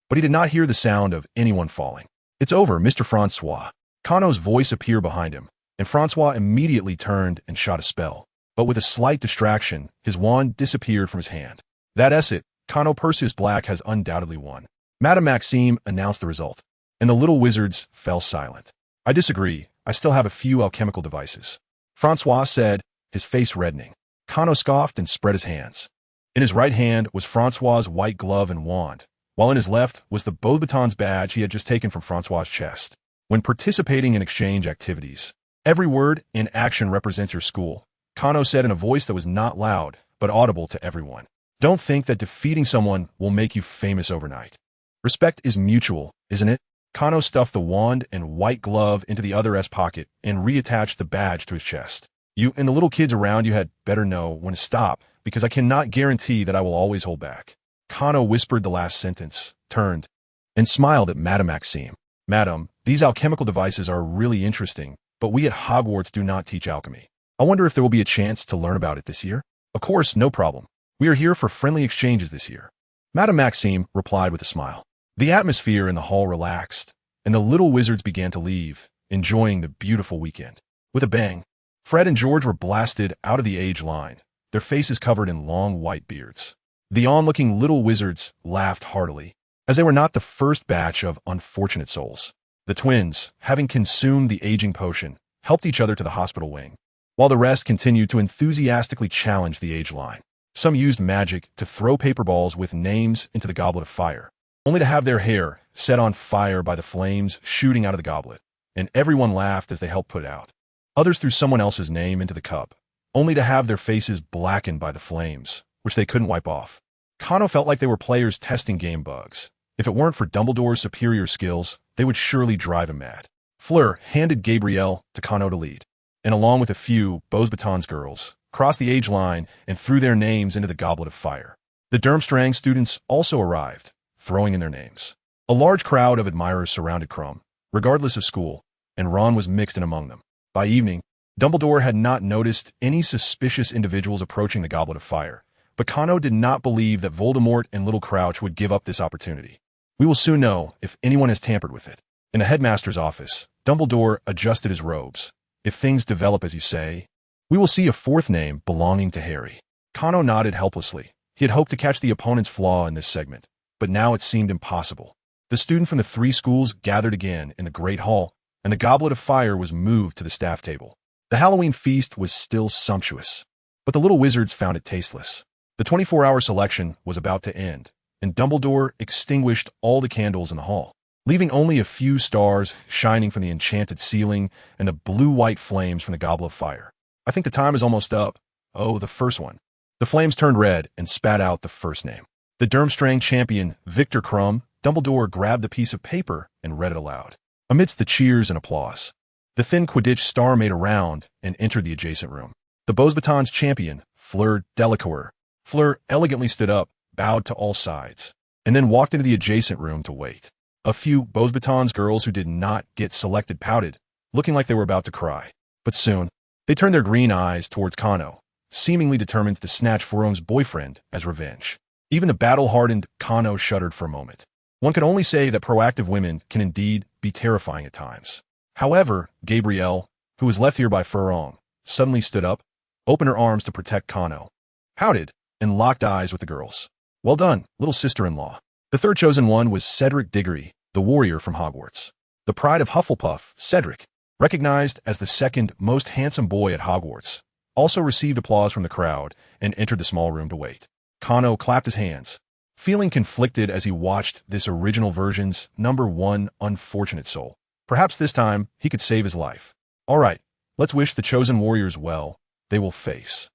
but he did not hear the sound of anyone falling. It's over, Mr. Francois. Kano's voice appeared behind him, and Francois immediately turned and shot a spell. But with a slight distraction, his wand disappeared from his hand. That's it. Kano Perseus Black has undoubtedly won. Madame Maxime announced the result, and the little wizards fell silent. I disagree. I still have a few alchemical devices, Francois said, his face reddening. Kano scoffed and spread his hands. In his right hand was Francois's white glove and wand, while in his left was the Beauxbatons badge he had just taken from Francois's chest. When participating in exchange activities, every word in action represents your school, Kano said in a voice that was not loud, but audible to everyone. Don't think that defeating someone will make you famous overnight. Respect is mutual, isn't it? Kano stuffed the wand and white glove into the other's pocket and reattached the badge to his chest. You and the little kids around you had better know when to stop, because I cannot guarantee that I will always hold back. Kano whispered the last sentence, turned, and smiled at Madame Maxime. Madam, these alchemical devices are really interesting, but we at Hogwarts do not teach alchemy. I wonder if there will be a chance to learn about it this year? Of course, no problem. We are here for friendly exchanges this year. Madame Maxime replied with a smile. The atmosphere in the hall relaxed, and the little wizards began to leave, enjoying the beautiful weekend. With a bang, Fred and George were blasted out of the age line, their faces covered in long white beards. The onlooking little wizards laughed heartily, as they were not the first batch of unfortunate souls. The twins, having consumed the aging potion, helped each other to the hospital wing, while the rest continued to enthusiastically challenge the age line. Some used magic to throw paper balls with names into the goblet of fire, only to have their hair set on fire by the flames shooting out of the goblet, and everyone laughed as they helped put it out. Others threw someone else's name into the cup, only to have their faces blackened by the flames, which they couldn't wipe off. Kano felt like they were players testing game bugs. If it weren't for Dumbledore's superior skills, they would surely drive him mad. Fleur handed Gabrielle to Kano to lead, and along with a few Beauxbatons girls, crossed the age line and threw their names into the goblet of fire. The Durmstrang students also arrived, throwing in their names. A large crowd of admirers surrounded Krum, regardless of school, and Ron was mixed in among them. By evening, Dumbledore had not noticed any suspicious individuals approaching the goblet of fire, but Kano did not believe that Voldemort and Little Crouch would give up this opportunity. We will soon know if anyone has tampered with it. In the headmaster's office, Dumbledore adjusted his robes. If things develop as you say, we will see a fourth name belonging to Harry. Kano nodded helplessly. He had hoped to catch the opponent's flaw in this segment, but now it seemed impossible. The student from the three schools gathered again in the Great Hall, and the goblet of fire was moved to the staff table. The Halloween feast was still sumptuous, but the little wizards found it tasteless. The 24-hour selection was about to end, and Dumbledore extinguished all the candles in the hall, leaving only a few stars shining from the enchanted ceiling and the blue-white flames from the goblet of fire. I think the time is almost up. Oh, the first one. The flames turned red and spat out the first name. The Durmstrang champion, Victor Krum. Dumbledore grabbed the piece of paper and read it aloud. Amidst the cheers and applause, the thin Quidditch star made a round and entered the adjacent room. The Beauxbatons champion, Fleur Delacour. Fleur elegantly stood up, bowed to all sides, and then walked into the adjacent room to wait. A few Beauxbatons girls who did not get selected pouted, looking like they were about to cry. But soon, they turned their green eyes towards Kano, seemingly determined to snatch From's boyfriend as revenge. Even the battle-hardened Kano shuddered for a moment. One can only say that proactive women can indeed be terrifying at times. However, Gabrielle, who was left here by Furong, suddenly stood up, opened her arms to protect Kano, pouted, and locked eyes with the girls. Well done, little sister-in-law. The third chosen one was Cedric Diggory, the warrior from Hogwarts. The pride of Hufflepuff, Cedric, recognized as the second most handsome boy at Hogwarts, also received applause from the crowd and entered the small room to wait. Kano clapped his hands, feeling conflicted as he watched this original version's #1 unfortunate soul. Perhaps this time he could save his life. All right, let's wish the chosen warriors well. They will face.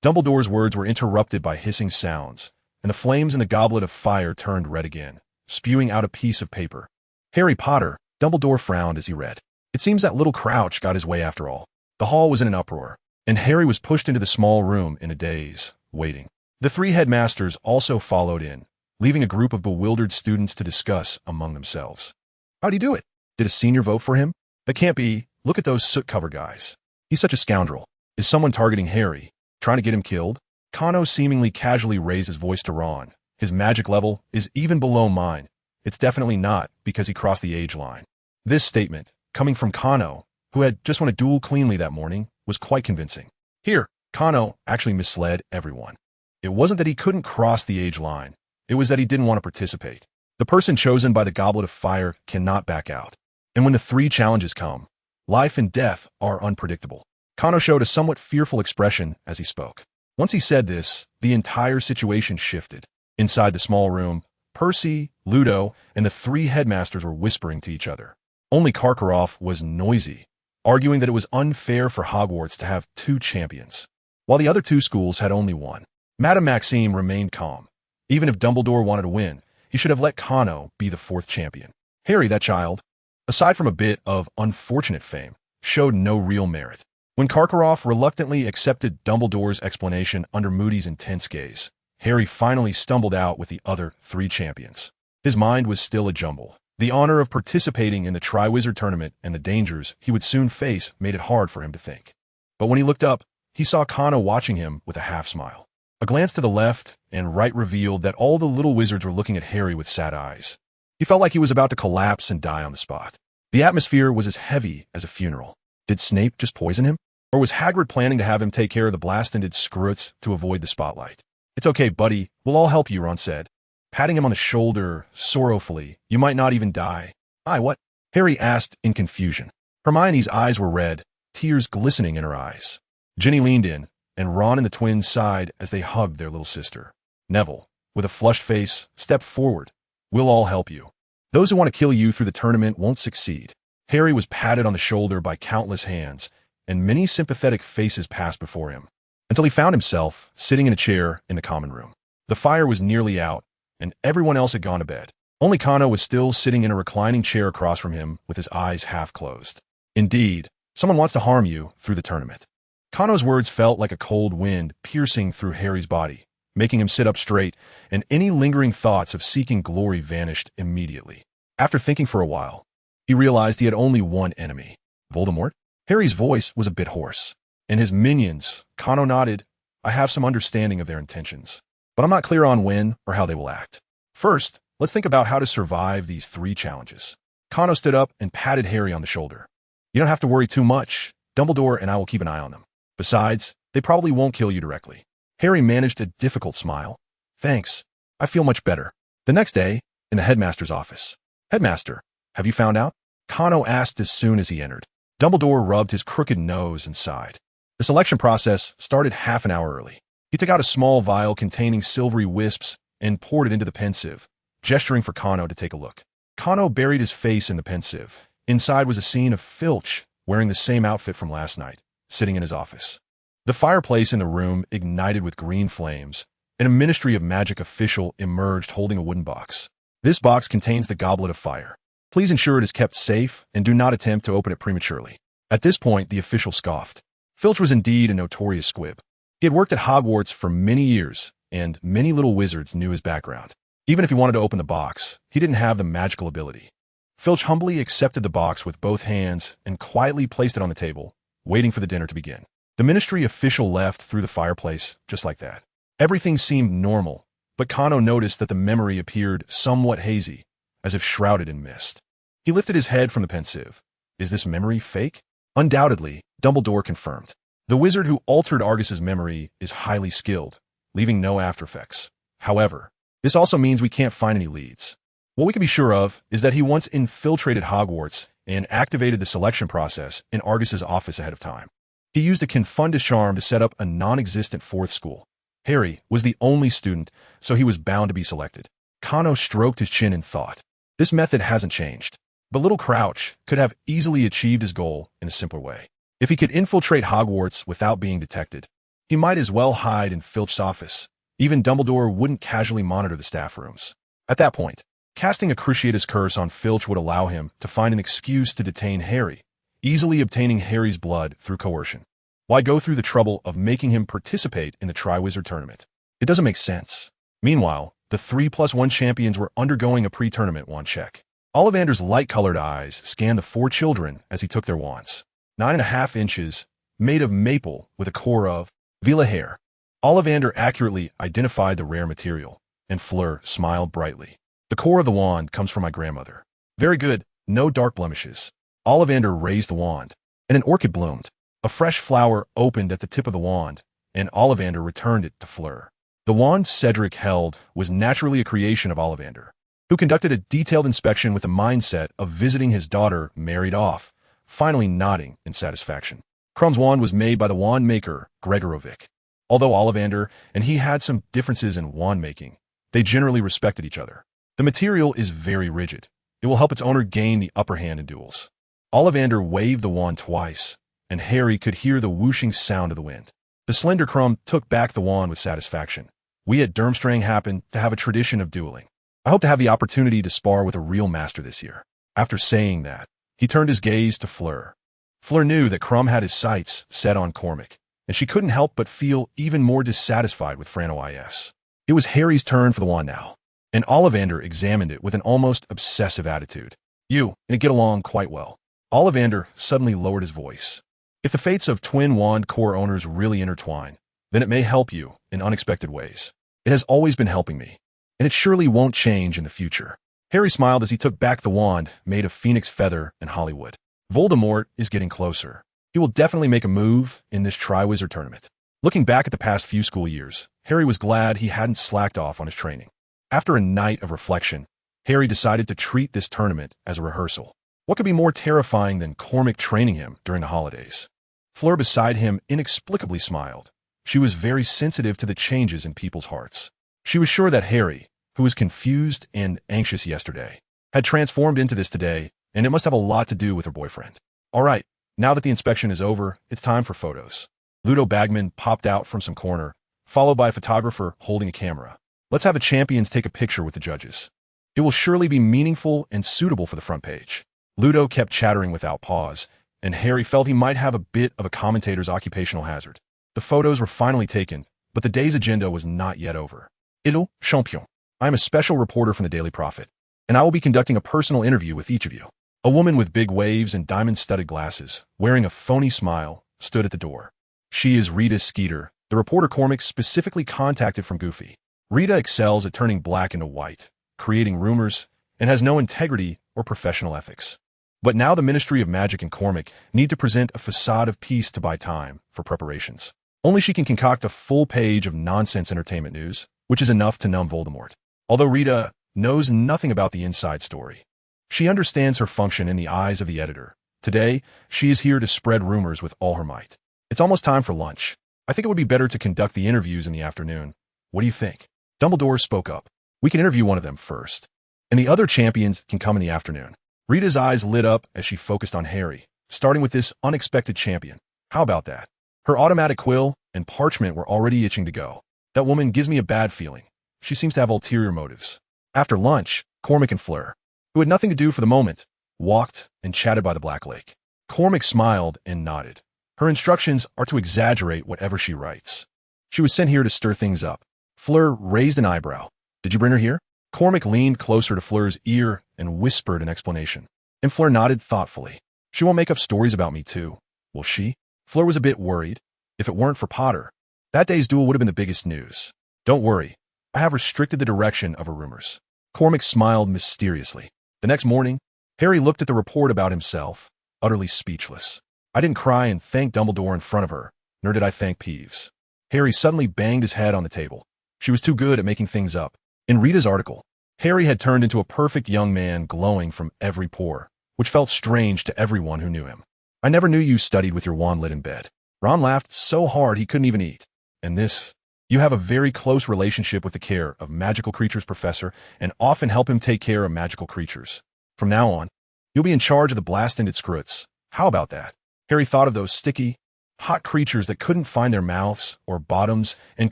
Dumbledore's words were interrupted by hissing sounds, and the flames in the goblet of fire turned red again, spewing out a piece of paper. Harry Potter, Dumbledore frowned as he read. It seems that Little Crouch got his way after all. The hall was in an uproar, and Harry was pushed into the small room in a daze, waiting. The three headmasters also followed in, leaving a group of bewildered students to discuss among themselves. How'd he do it? Did a senior vote for him? That can't be. Look at those soot-covered guys. He's such a scoundrel. Is someone targeting Harry, trying to get him killed? Kano seemingly casually raised his voice to Ron. His magic level is even below mine. It's definitely not because he crossed the age line. This statement, coming from Kano, who had just won a duel cleanly that morning, was quite convincing. Here, Kano actually misled everyone. It wasn't that he couldn't cross the age line. It was that he didn't want to participate. The person chosen by the Goblet of Fire cannot back out. And when the three challenges come, life and death are unpredictable. Kano showed a somewhat fearful expression as he spoke. Once he said this, the entire situation shifted. Inside the small room, Percy, Ludo, and the three headmasters were whispering to each other. Only Karkaroff was noisy, arguing that it was unfair for Hogwarts to have two champions, while the other two schools had only one. Madame Maxime remained calm. Even if Dumbledore wanted to win, he should have let Kano be the fourth champion. Harry, that child, aside from a bit of unfortunate fame, showed no real merit. When Karkaroff reluctantly accepted Dumbledore's explanation under Moody's intense gaze, Harry finally stumbled out with the other three champions. His mind was still a jumble. The honor of participating in the Triwizard Tournament and the dangers he would soon face made it hard for him to think. But when he looked up, he saw Kano watching him with a half-smile. A glance to the left and right revealed that all the little wizards were looking at Harry with sad eyes. He felt like he was about to collapse and die on the spot. The atmosphere was as heavy as a funeral. Did Snape just poison him? Or was Hagrid planning to have him take care of the blasted screws to avoid the spotlight? "It's okay, buddy. We'll all help you," Ron said, patting him on the shoulder sorrowfully. "You might not even die." What?" Harry asked in confusion. Hermione's eyes were red, tears glistening in her eyes. Ginny leaned in, and Ron and the twins sighed as they hugged their little sister. Neville, with a flushed face, stepped forward. "We'll all help you. Those who want to kill you through the tournament won't succeed." Harry was patted on the shoulder by countless hands, and many sympathetic faces passed before him, until he found himself sitting in a chair in the common room. The fire was nearly out, and everyone else had gone to bed. Only Kano was still sitting in a reclining chair across from him with his eyes half closed. "Indeed, someone wants to harm you through the tournament." Kano's words felt like a cold wind piercing through Harry's body, making him sit up straight, and any lingering thoughts of seeking glory vanished immediately. After thinking for a while, he realized he had only one enemy. Voldemort? Harry's voice was a bit hoarse. "And his minions," Kano nodded. "I have some understanding of their intentions, but I'm not clear on when or how they will act. First, let's think about how to survive these three challenges." Kano stood up and patted Harry on the shoulder. "You don't have to worry too much. Dumbledore and I will keep an eye on them. Besides, they probably won't kill you directly." Harry managed a difficult smile. "Thanks. I feel much better." The next day, in the headmaster's office. "Headmaster, have you found out?" Kano asked as soon as he entered. Dumbledore rubbed his crooked nose and sighed. The selection process started half an hour early. He took out a small vial containing silvery wisps and poured it into the pensieve, gesturing for Kano to take a look. Kano buried his face in the pensieve. Inside was a scene of Filch, wearing the same outfit from last night, sitting in his office. The fireplace in the room ignited with green flames, and a Ministry of Magic official emerged holding a wooden box. "This box contains the Goblet of Fire. Please ensure it is kept safe and do not attempt to open it prematurely." At this point, the official scoffed. Filch was indeed a notorious squib. He had worked at Hogwarts for many years, and many little wizards knew his background. Even if he wanted to open the box, he didn't have the magical ability. Filch humbly accepted the box with both hands and quietly placed it on the table, waiting for the dinner to begin. The ministry official left through the fireplace just like that. Everything seemed normal, but Kano noticed that the memory appeared somewhat hazy, as if shrouded in mist. He lifted his head from the pensieve. Is this memory fake? Undoubtedly, Dumbledore confirmed. The wizard who altered Argus's memory is highly skilled, leaving no aftereffects. However, this also means we can't find any leads. What we can be sure of is that he once infiltrated Hogwarts and activated the selection process in Argus's office ahead of time. He used a confundus charm to set up a non-existent fourth school. Harry was the only student, so he was bound to be selected. Kano stroked his chin in thought. This method hasn't changed, but little Crouch could have easily achieved his goal in a simpler way. If he could infiltrate Hogwarts without being detected, he might as well hide in Filch's office. Even Dumbledore wouldn't casually monitor the staff rooms. At that point, casting a Cruciatus Curse on Filch would allow him to find an excuse to detain Harry, easily obtaining Harry's blood through coercion. Why go through the trouble of making him participate in the Triwizard Tournament? It doesn't make sense. Meanwhile, the 3+1 champions were undergoing a pre-tournament wand check. Ollivander's light-colored eyes scanned the four children as he took their wands. 9.5 inches, made of maple with a core of Vila hair. Ollivander accurately identified the rare material, and Fleur smiled brightly. "The core of the wand comes from my grandmother." "Very good, no dark blemishes." Ollivander raised the wand, and an orchid bloomed. A fresh flower opened at the tip of the wand, and Ollivander returned it to Fleur. The wand Cedric held was naturally a creation of Ollivander, who conducted a detailed inspection with the mindset of visiting his daughter married off, finally nodding in satisfaction. Krumm's wand was made by the wand maker, Gregorovic. Although Ollivander and he had some differences in wand making, they generally respected each other. The material is very rigid. It will help its owner gain the upper hand in duels. Ollivander waved the wand twice, and Harry could hear the whooshing sound of the wind. The slender crumb took back the wand with satisfaction. We at Durmstrang happen to have a tradition of dueling. I hope to have the opportunity to spar with a real master this year. After saying that, he turned his gaze to Fleur. Fleur knew that Crumb had his sights set on Cormac, and she couldn't help but feel even more dissatisfied with fromOak. It was Harry's turn for the wand now, and Ollivander examined it with an almost obsessive attitude. You and it get along quite well. Ollivander suddenly lowered his voice. If the fates of twin wand core owners really intertwine, then it may help you in unexpected ways. It has always been helping me, and it surely won't change in the future. Harry smiled as he took back the wand made of phoenix feather and Hollywood. Voldemort is getting closer. He will definitely make a move in this Triwizard tournament. Looking back at the past few school years, Harry was glad he hadn't slacked off on his training. After a night of reflection, Harry decided to treat this tournament as a rehearsal. What could be more terrifying than Cormac training him during the holidays? Fleur beside him inexplicably smiled. She was very sensitive to the changes in people's hearts. She was sure that Harry, who was confused and anxious yesterday, had transformed into this today, and it must have a lot to do with her boyfriend. All right, now that the inspection is over, it's time for photos. Ludo Bagman popped out from some corner, followed by a photographer holding a camera. Let's have the champions take a picture with the judges. It will surely be meaningful and suitable for the front page. Ludo kept chattering without pause, and Harry felt he might have a bit of a commentator's occupational hazard. The photos were finally taken, but the day's agenda was not yet over. Idle champion. I am a special reporter from the Daily Prophet, and I will be conducting a personal interview with each of you. A woman with big waves and diamond-studded glasses, wearing a phony smile, stood at the door. She is Rita Skeeter, the reporter Cormac specifically contacted from Goofy. Rita excels at turning black into white, creating rumors, and has no integrity or professional ethics. But now the Ministry of Magic and Cormac need to present a facade of peace to buy time for preparations. Only she can concoct a full page of nonsense entertainment news, which is enough to numb Voldemort. Although Rita knows nothing about the inside story, she understands her function in the eyes of the editor. Today, she is here to spread rumors with all her might. It's almost time for lunch. I think it would be better to conduct the interviews in the afternoon. What do you think? Dumbledore spoke up. We can interview one of them first, and the other champions can come in the afternoon. Rita's eyes lit up as she focused on Harry, starting with this unexpected champion. How about that? Her automatic quill and parchment were already itching to go. That woman gives me a bad feeling. She seems to have ulterior motives. After lunch, Cormac and Fleur, who had nothing to do for the moment, walked and chatted by the Black Lake. Cormac smiled and nodded. Her instructions are to exaggerate whatever she writes. She was sent here to stir things up. Fleur raised an eyebrow. Did you bring her here? Cormac leaned closer to Fleur's ear and whispered an explanation. And Fleur nodded thoughtfully. She won't make up stories about me too, will she? Fleur was a bit worried. If it weren't for Potter, that day's duel would have been the biggest news. Don't worry. I have restricted the direction of her rumors. Cormac smiled mysteriously. The next morning, Harry looked at the report about himself, utterly speechless. I didn't cry and thank Dumbledore in front of her, nor did I thank Peeves. Harry suddenly banged his head on the table. She was too good at making things up. In Rita's article, Harry had turned into a perfect young man glowing from every pore, which felt strange to everyone who knew him. I never knew you studied with your wand lit in bed. Ron laughed so hard he couldn't even eat. And this, you have a very close relationship with the care of magical creatures professor and often help him take care of magical creatures. From now on, you'll be in charge of the blast-ended scroots. How about that? Harry thought of those sticky, hot creatures that couldn't find their mouths or bottoms and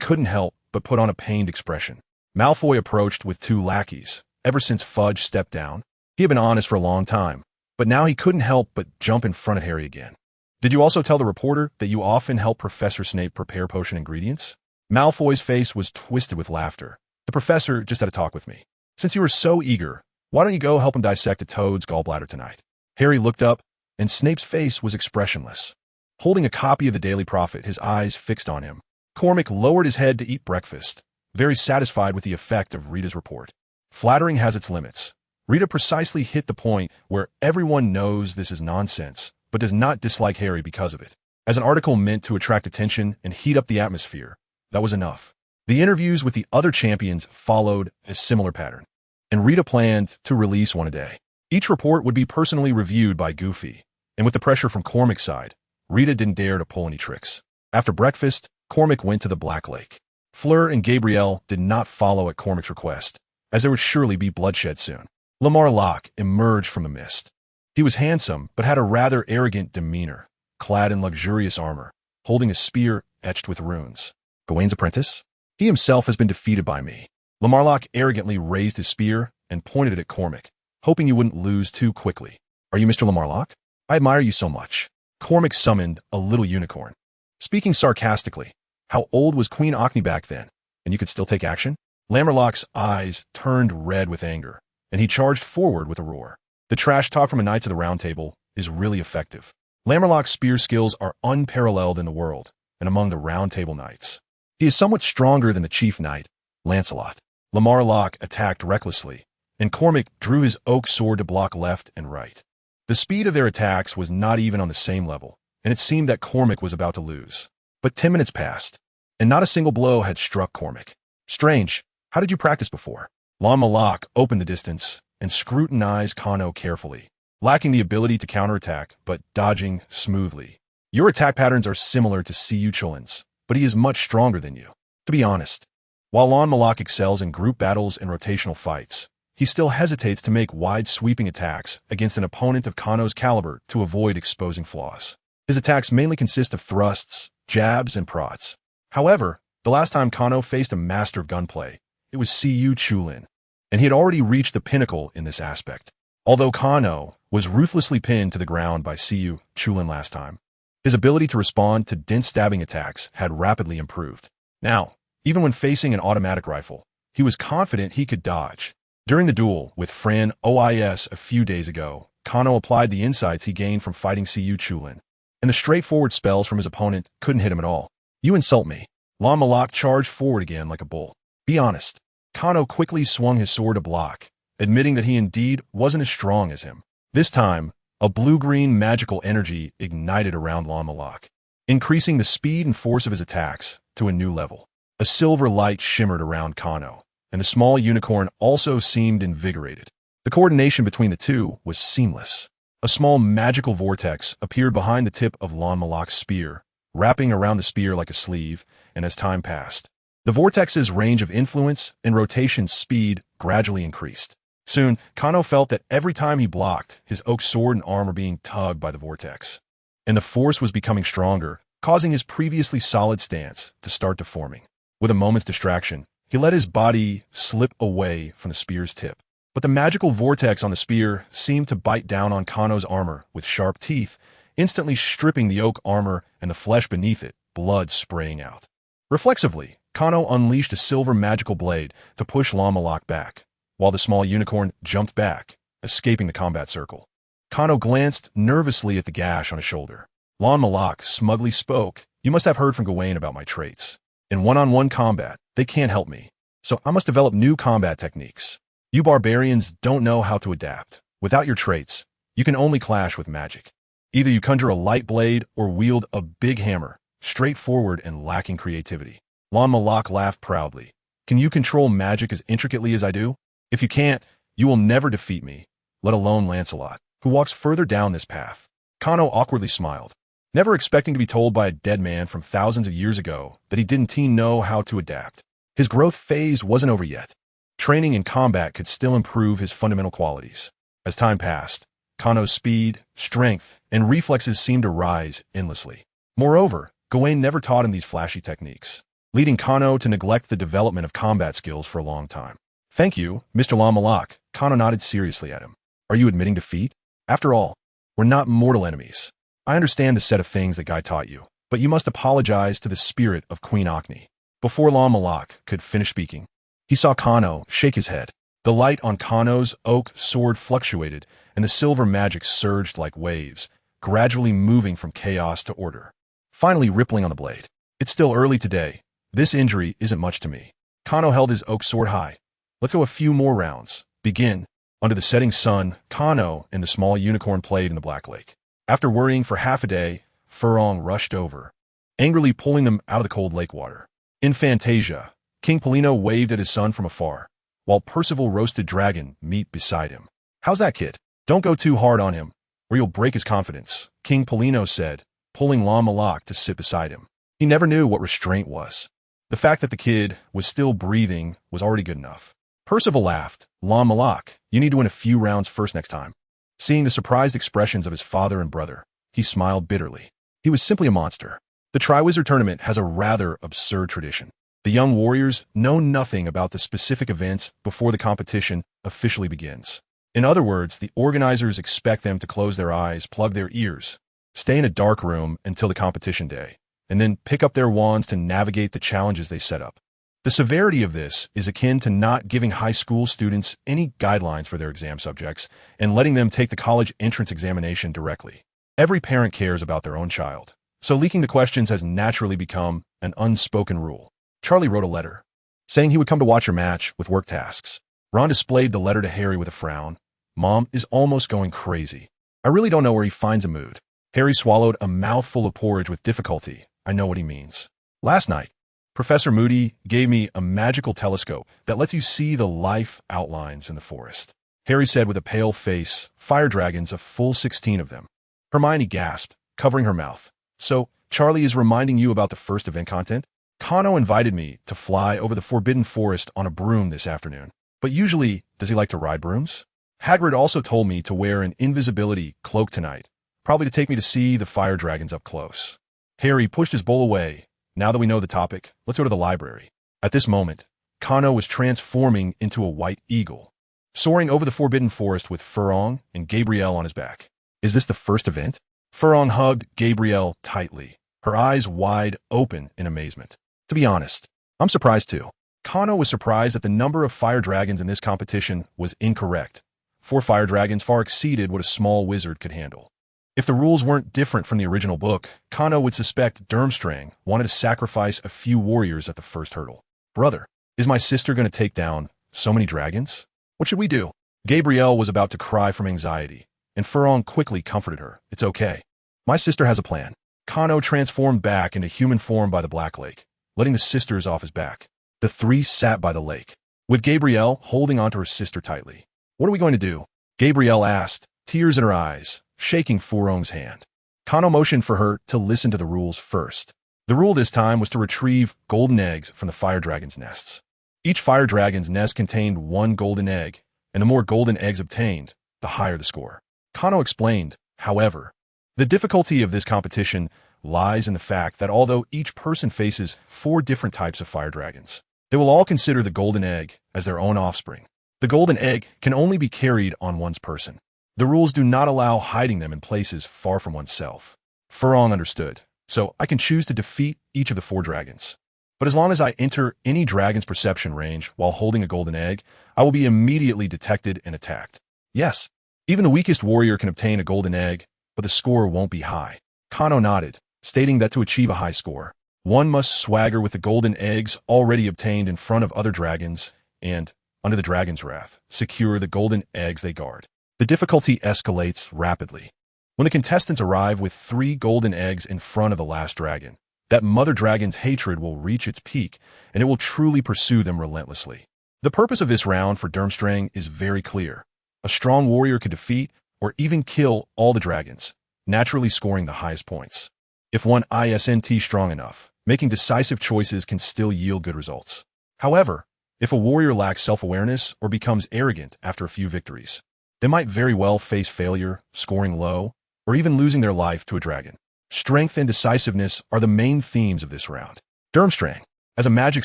couldn't help but put on a pained expression. Malfoy approached with 2 lackeys. Ever since Fudge stepped down, he had been honest for a long time, but now he couldn't help but jump in front of Harry again. Did you also tell the reporter that you often help Professor Snape prepare potion ingredients? Malfoy's face was twisted with laughter. The professor just had a talk with me. Since you were so eager, why don't you go help him dissect a toad's gallbladder tonight? Harry looked up, and Snape's face was expressionless. Holding a copy of the Daily Prophet, his eyes fixed on him, Cormac lowered his head to eat breakfast, very satisfied with the effect of Rita's report. Flattering has its limits. Rita precisely hit the point where everyone knows this is nonsense, but does not dislike Harry because of it. As an article meant to attract attention and heat up the atmosphere, that was enough. The interviews with the other champions followed a similar pattern, and Rita planned to release one a day. Each report would be personally reviewed by Goofy, and with the pressure from Cormac's side, Rita didn't dare to pull any tricks. After breakfast, Cormac went to the Black Lake. Fleur and Gabrielle did not follow at Cormac's request, as there would surely be bloodshed soon. Lamar Locke emerged from the mist. He was handsome, but had a rather arrogant demeanor, clad in luxurious armor, holding a spear etched with runes. Gawain's apprentice? He himself has been defeated by me. Lamar Locke arrogantly raised his spear and pointed it at Cormac, hoping you wouldn't lose too quickly. Are you Mr. Lamar Locke? I admire you so much. Cormac summoned a little unicorn. Speaking sarcastically, how old was Queen Ocne back then? And you could still take action? Lamar Locke's eyes turned red with anger, and he charged forward with a roar. The trash talk from a Knights of the Round Table is really effective. Lamar Locke's spear skills are unparalleled in the world and among the Round Table Knights. He is somewhat stronger than the chief knight, Lancelot. Lamar Locke attacked recklessly, and Cormac drew his oak sword to block left and right. The speed of their attacks was not even on the same level, and it seemed that Cormac was about to lose. But 10 minutes passed, and not a single blow had struck Cormac. Strange. How did you practice before? Lamar Locke opened the distance and scrutinized Kano carefully, lacking the ability to counterattack, but dodging smoothly. Your attack patterns are similar to Siyu Chulin's, but he is much stronger than you. To be honest, while Lamar Locke excels in group battles and rotational fights, he still hesitates to make wide-sweeping attacks against an opponent of Kano's caliber to avoid exposing flaws. His attacks mainly consist of thrusts, jabs, and prods. However, the last time Kano faced a master of gunplay, it was Siyu Chulin, and he had already reached the pinnacle in this aspect. Although Kano was ruthlessly pinned to the ground by Siyu Chulin last time, his ability to respond to dense stabbing attacks had rapidly improved. Now, even when facing an automatic rifle, he was confident he could dodge. During the duel with Fran Ois a few days ago, Kano applied the insights he gained from fighting Siyu Chulin, and the straightforward spells from his opponent couldn't hit him at all. You insult me. Lamar Locke charged forward again like a bull. Be honest. Kano quickly swung his sword to block, admitting that he indeed wasn't as strong as him. This time, a blue-green magical energy ignited around Lamar Locke, increasing the speed and force of his attacks to a new level. A silver light shimmered around Kano, and the small unicorn also seemed invigorated. The coordination between the two was seamless. A small magical vortex appeared behind the tip of Lamar Locke's spear, wrapping around the spear like a sleeve, and as time passed, the vortex's range of influence and rotation speed gradually increased. Soon, Kano felt that every time he blocked, his oak sword and arm were being tugged by the vortex, and the force was becoming stronger, causing his previously solid stance to start deforming. With a moment's distraction, he let his body slip away from the spear's tip. But the magical vortex on the spear seemed to bite down on Kano's armor with sharp teeth, instantly stripping the oak armor and the flesh beneath it, blood spraying out. Reflexively, Kano unleashed a silver magical blade to push Lamar Locke back, while the small unicorn jumped back, escaping the combat circle. Kano glanced nervously at the gash on his shoulder. Lamar Locke smugly spoke, "You must have heard from Gawain about my traits. In one-on-one combat, they can't help me, so I must develop new combat techniques. You barbarians don't know how to adapt. Without your traits, you can only clash with magic. Either you conjure a light blade or wield a big hammer, straightforward and lacking creativity." Lamar Locke laughed proudly. "Can you control magic as intricately as I do? If you can't, you will never defeat me, let alone Lancelot, who walks further down this path." Kano awkwardly smiled, never expecting to be told by a dead man from thousands of years ago that he didn't know how to adapt. His growth phase wasn't over yet. Training in combat could still improve his fundamental qualities. As time passed, Kano's speed, strength, and reflexes seemed to rise endlessly. Moreover, Gawain never taught him these flashy techniques, leading Kano to neglect the development of combat skills for a long time. "Thank you, Mr. Lamar Locke." Kano nodded seriously at him. "Are you admitting defeat? After all, we're not mortal enemies. I understand the set of things that Guy taught you, but you must apologize to the spirit of Queen Ocne." Before Lamar Locke could finish speaking, he saw Kano shake his head. The light on Kano's oak sword fluctuated, and the silver magic surged like waves, gradually moving from chaos to order, finally rippling on the blade. "It's still early today. This injury isn't much to me." Kano held his oak sword high. "Let's go a few more rounds. Begin." Under the setting sun, Kano and the small unicorn played in the Black Lake. After worrying for half a day, Furong rushed over, angrily pulling them out of the cold lake water. In Fantasia, King Polino waved at his son from afar, while Percival roasted dragon meat beside him. "How's that kid? Don't go too hard on him, or you'll break his confidence," King Polino said, pulling Lamar Locke to sit beside him. He never knew what restraint was. The fact that the kid was still breathing was already good enough. Percival laughed. Lon Malak, you need to win a few rounds first next time. Seeing the surprised expressions of his father and brother, he smiled bitterly. He was simply a monster. The Triwizard Tournament has a rather absurd tradition. The young warriors know nothing about the specific events before the competition officially begins. In other words, the organizers expect them to close their eyes, plug their ears, stay in a dark room until the competition day, and then pick up their wands to navigate the challenges they set up. The severity of this is akin to not giving high school students any guidelines for their exam subjects and letting them take the college entrance examination directly. Every parent cares about their own child, so leaking the questions has naturally become an unspoken rule. Charlie wrote a letter, saying he would come to watch your match with work tasks. Ron displayed the letter to Harry with a frown. Mom is almost going crazy. I really don't know where he finds a mood. Harry swallowed a mouthful of porridge with difficulty. I know what he means. Last night, Professor Moody gave me a magical telescope that lets you see the life outlines in the forest. Harry said with a pale face, fire dragons, a full 16 of them. Hermione gasped, covering her mouth. So, Charlie is reminding you about the first event content? Kano invited me to fly over the Forbidden Forest on a broom this afternoon. But usually, does he like to ride brooms? Hagrid also told me to wear an invisibility cloak tonight, probably to take me to see the fire dragons up close. Harry pushed his bowl away. Now that we know the topic, let's go to the library. At this moment, Kano was transforming into a white eagle, soaring over the Forbidden Forest with Furong and Gabrielle on his back. Is this the first event? Furong hugged Gabrielle tightly, her eyes wide open in amazement. To be honest, I'm surprised too. Kano was surprised that the number of fire dragons in this competition was incorrect. 4 fire dragons far exceeded what a small wizard could handle. If the rules weren't different from the original book, Kano would suspect Durmstrang wanted to sacrifice a few warriors at the first hurdle. Brother, is my sister going to take down so many dragons? What should we do? Gabrielle was about to cry from anxiety, and Furong quickly comforted her. It's okay. My sister has a plan. Kano transformed back into human form by the Black Lake, letting the sisters off his back. The 3 sat by the lake, with Gabrielle holding onto her sister tightly. What are we going to do? Gabrielle asked, tears in her eyes, shaking Furong's hand. Kano motioned for her to listen to the rules first. The rule this time was to retrieve golden eggs from the fire dragon's nests. Each fire dragon's nest contained 1 golden egg, and the more golden eggs obtained, the higher the score. Kano explained, however, the difficulty of this competition lies in the fact that although each person faces 4 different types of fire dragons, they will all consider the golden egg as their own offspring. The golden egg can only be carried on one's person. The rules do not allow hiding them in places far from oneself. Furong understood, so I can choose to defeat each of the 4 dragons. But as long as I enter any dragon's perception range while holding a golden egg, I will be immediately detected and attacked. Yes, even the weakest warrior can obtain a golden egg, but the score won't be high. Kano nodded, stating that to achieve a high score, one must swagger with the golden eggs already obtained in front of other dragons and, under the dragon's wrath, secure the golden eggs they guard. The difficulty escalates rapidly. When the contestants arrive with 3 golden eggs in front of the last dragon, that mother dragon's hatred will reach its peak, and it will truly pursue them relentlessly. The purpose of this round for Durmstrang is very clear. A strong warrior could defeat or even kill all the dragons, naturally scoring the highest points. If one isn't strong enough, making decisive choices can still yield good results. However, if a warrior lacks self-awareness or becomes arrogant after a few victories, they might very well face failure, scoring low, or even losing their life to a dragon. Strength and decisiveness are the main themes of this round. Durmstrang, as a magic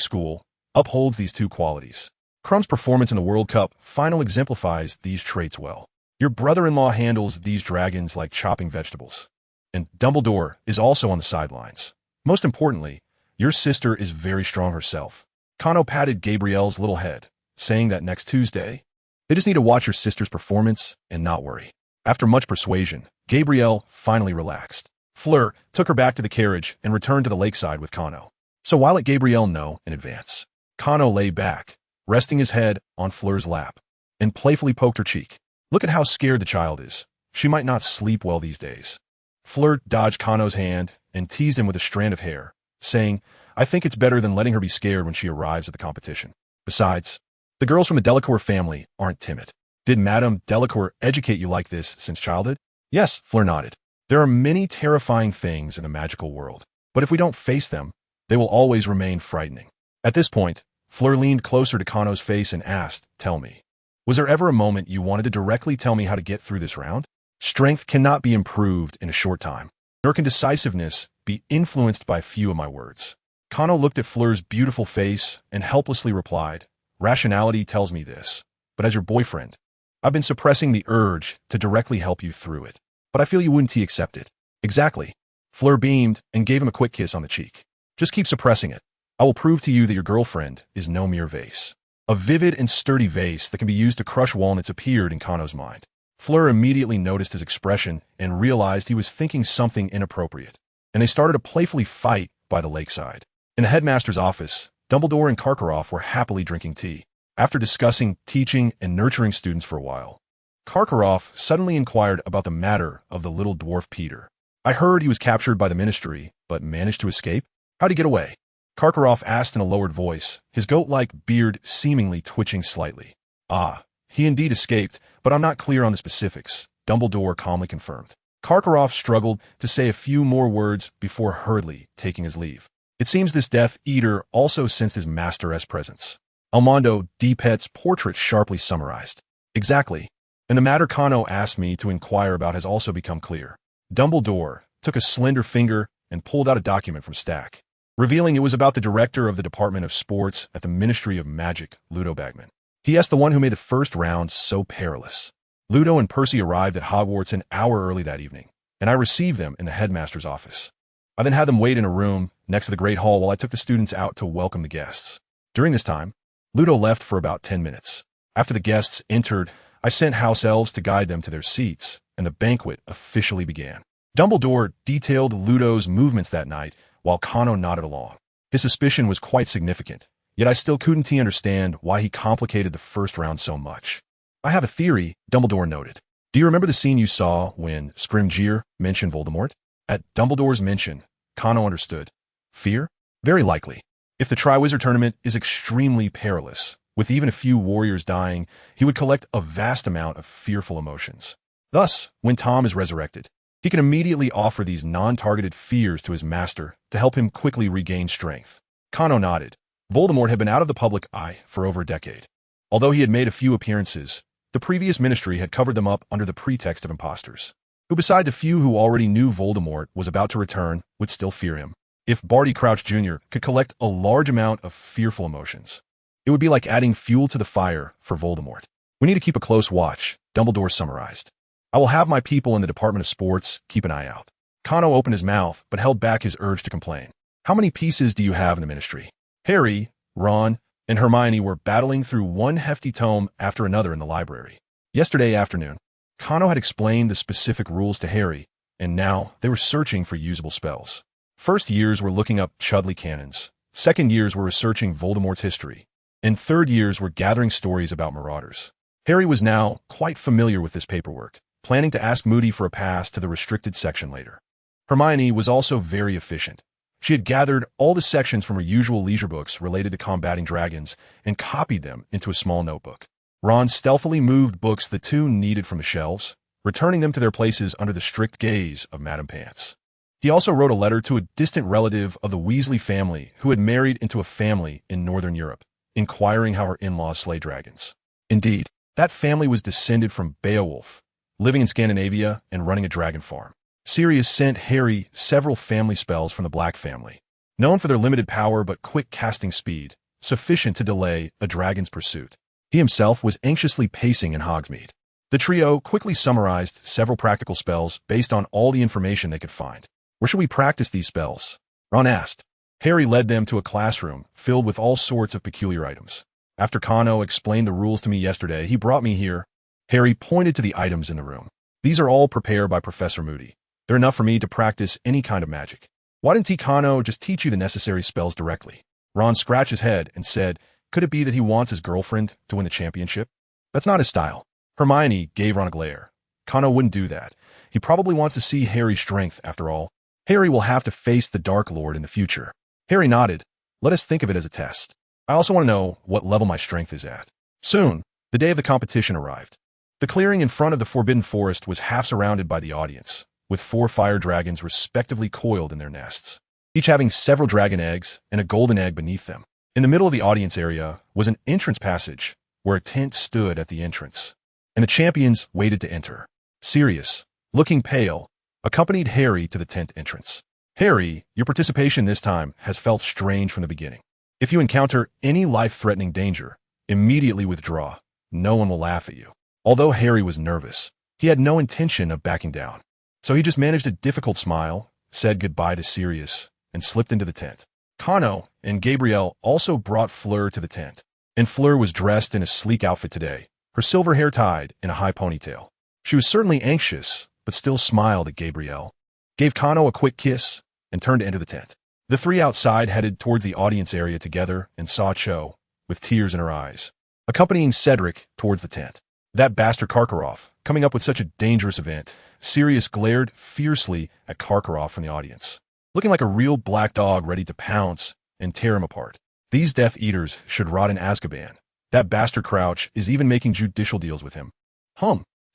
school, upholds these 2 qualities. Crumb's performance in the World Cup final exemplifies these traits well. Your brother-in-law handles these dragons like chopping vegetables. And Dumbledore is also on the sidelines. Most importantly, your sister is very strong herself. Kano patted Gabrielle's little head, saying that next Tuesday, they just need to watch your sister's performance and not worry. After much persuasion, Gabrielle finally relaxed. Fleur took her back to the carriage and returned to the lakeside with Kano. So why let Gabrielle know in advance? Kano lay back, resting his head on Fleur's lap, and playfully poked her cheek. Look at how scared the child is. She might not sleep well these days. Fleur dodged Kano's hand and teased him with a strand of hair, saying, I think it's better than letting her be scared when she arrives at the competition. Besides, the girls from the Delacour family aren't timid. Did Madame Delacour educate you like this since childhood? Yes, Fleur nodded. There are many terrifying things in the magical world, but if we don't face them, they will always remain frightening. At this point, Fleur leaned closer to Kano's face and asked, "Tell me, was there ever a moment you wanted to directly tell me how to get through this round? Strength cannot be improved in a short time, nor can decisiveness be influenced by a few of my words." Kano looked at Fleur's beautiful face and helplessly replied, "Rationality tells me this, but as your boyfriend, I've been suppressing the urge to directly help you through it. But I feel you wouldn't accept it." "Exactly." Fleur beamed and gave him a quick kiss on the cheek. "Just keep suppressing it. I will prove to you that your girlfriend is no mere vase." A vivid and sturdy vase that can be used to crush walnuts appeared in Kano's mind. Fleur immediately noticed his expression and realized he was thinking something inappropriate, and they started a playfully fight by the lakeside. In the headmaster's office, Dumbledore and Karkaroff were happily drinking tea. After discussing teaching and nurturing students for a while, Karkaroff suddenly inquired about the matter of the little dwarf Peter. "I heard he was captured by the Ministry, but managed to escape. How'd he get away?" Karkaroff asked in a lowered voice, his goat-like beard seemingly twitching slightly. "Ah, he indeed escaped, but I'm not clear on the specifics," Dumbledore calmly confirmed. Karkaroff struggled to say a few more words before hurriedly taking his leave. It seems this Death Eater also sensed his master's presence. Armando Pet's portrait sharply summarized. "Exactly. And the matter Kano asked me to inquire about has also become clear." Dumbledore took a slender finger and pulled out a document from stack, revealing it was about the director of the Department of Sports at the Ministry of Magic, Ludo Bagman. He asked the one who made the first round so perilous. Ludo and Percy arrived at Hogwarts an hour early that evening, and I received them in the headmaster's office. I then had them wait in a room next to the Great Hall while I took the students out to welcome the guests. During this time, Ludo left for about 10 minutes. After the guests entered, I sent house elves to guide them to their seats, and the banquet officially began. Dumbledore detailed Ludo's movements that night, while Kano nodded along. His suspicion was quite significant, yet I still couldn't understand why he complicated the first round so much. "I have a theory," Dumbledore noted. "Do you remember the scene you saw when Scrimgeour mentioned Voldemort?" At Dumbledore's mention, Kano understood. "Fear? Very likely. If the Triwizard Tournament is extremely perilous, with even a few warriors dying, he would collect a vast amount of fearful emotions. Thus, when Tom is resurrected, he can immediately offer these non-targeted fears to his master to help him quickly regain strength." Kano nodded. Voldemort had been out of the public eye for over a decade. Although he had made a few appearances, the previous ministry had covered them up under the pretext of imposters, who beside the few who already knew Voldemort was about to return would still fear him. If Barty Crouch Jr. could collect a large amount of fearful emotions, it would be like adding fuel to the fire for Voldemort. "We need to keep a close watch," Dumbledore summarized. "I will have my people in the Department of Sports keep an eye out." Kano opened his mouth but held back his urge to complain. "How many pieces do you have in the ministry?" Harry, Ron, and Hermione were battling through one hefty tome after another in the library. Yesterday afternoon, Kano had explained the specific rules to Harry, and now they were searching for usable spells. First years were looking up Chudley cannons, second years were researching Voldemort's history, and third years were gathering stories about marauders. Harry was now quite familiar with this paperwork, planning to ask Moody for a pass to the restricted section later. Hermione was also very efficient. She had gathered all the sections from her usual leisure books related to combating dragons and copied them into a small notebook. Ron stealthily moved books the two needed from the shelves, returning them to their places under the strict gaze of Madame Pants. He also wrote a letter to a distant relative of the Weasley family who had married into a family in Northern Europe, inquiring how her in-laws slay dragons. Indeed, that family was descended from Beowulf, living in Scandinavia and running a dragon farm. Sirius sent Harry several family spells from the Black family, known for their limited power but quick casting speed, sufficient to delay a dragon's pursuit. He himself was anxiously pacing in Hogsmeade. The trio quickly summarized several practical spells based on all the information they could find. "Where should we practice these spells?" Ron asked. Harry led them to a classroom filled with all sorts of peculiar items. "After Kano explained the rules to me yesterday, he brought me here." Harry pointed to the items in the room. "These are all prepared by Professor Moody. They're enough for me to practice any kind of magic. Why didn't Kano just teach you the necessary spells directly?" Ron scratched his head and said, "Could it be that he wants his girlfriend to win the championship? That's not his style." Hermione gave Ron a glare. "Kano wouldn't do that. He probably wants to see Harry's strength, after all. Harry will have to face the Dark Lord in the future." Harry nodded. "Let us think of it as a test. I also want to know what level my strength is at." Soon, the day of the competition arrived. The clearing in front of the Forbidden Forest was half surrounded by the audience, with 4 fire dragons respectively coiled in their nests, each having several dragon eggs and a golden egg beneath them. In the middle of the audience area was an entrance passage where a tent stood at the entrance, and the champions waited to enter. Sirius, looking pale, accompanied Harry to the tent entrance. Harry, your participation this time has felt strange from the beginning. If you encounter any life-threatening danger, immediately withdraw. No one will laugh at you. Although Harry was nervous, he had no intention of backing down. So he just managed a difficult smile, said goodbye to Sirius, and slipped into the tent. Cano and Gabrielle also brought Fleur to the tent, and Fleur was dressed in a sleek outfit today, her silver hair tied in a high ponytail. She was certainly anxious, but still smiled at Gabrielle, gave Cano a quick kiss, and turned to enter the tent. The three outside headed towards the audience area together and saw Cho, with tears in her eyes, accompanying Cedric towards the tent. That bastard Karkaroff, coming up with such a dangerous event. Sirius glared fiercely at Karkaroff from the audience, looking like a real black dog ready to pounce and tear him apart. These Death Eaters should rot in Azkaban. That bastard Crouch is even making judicial deals with him.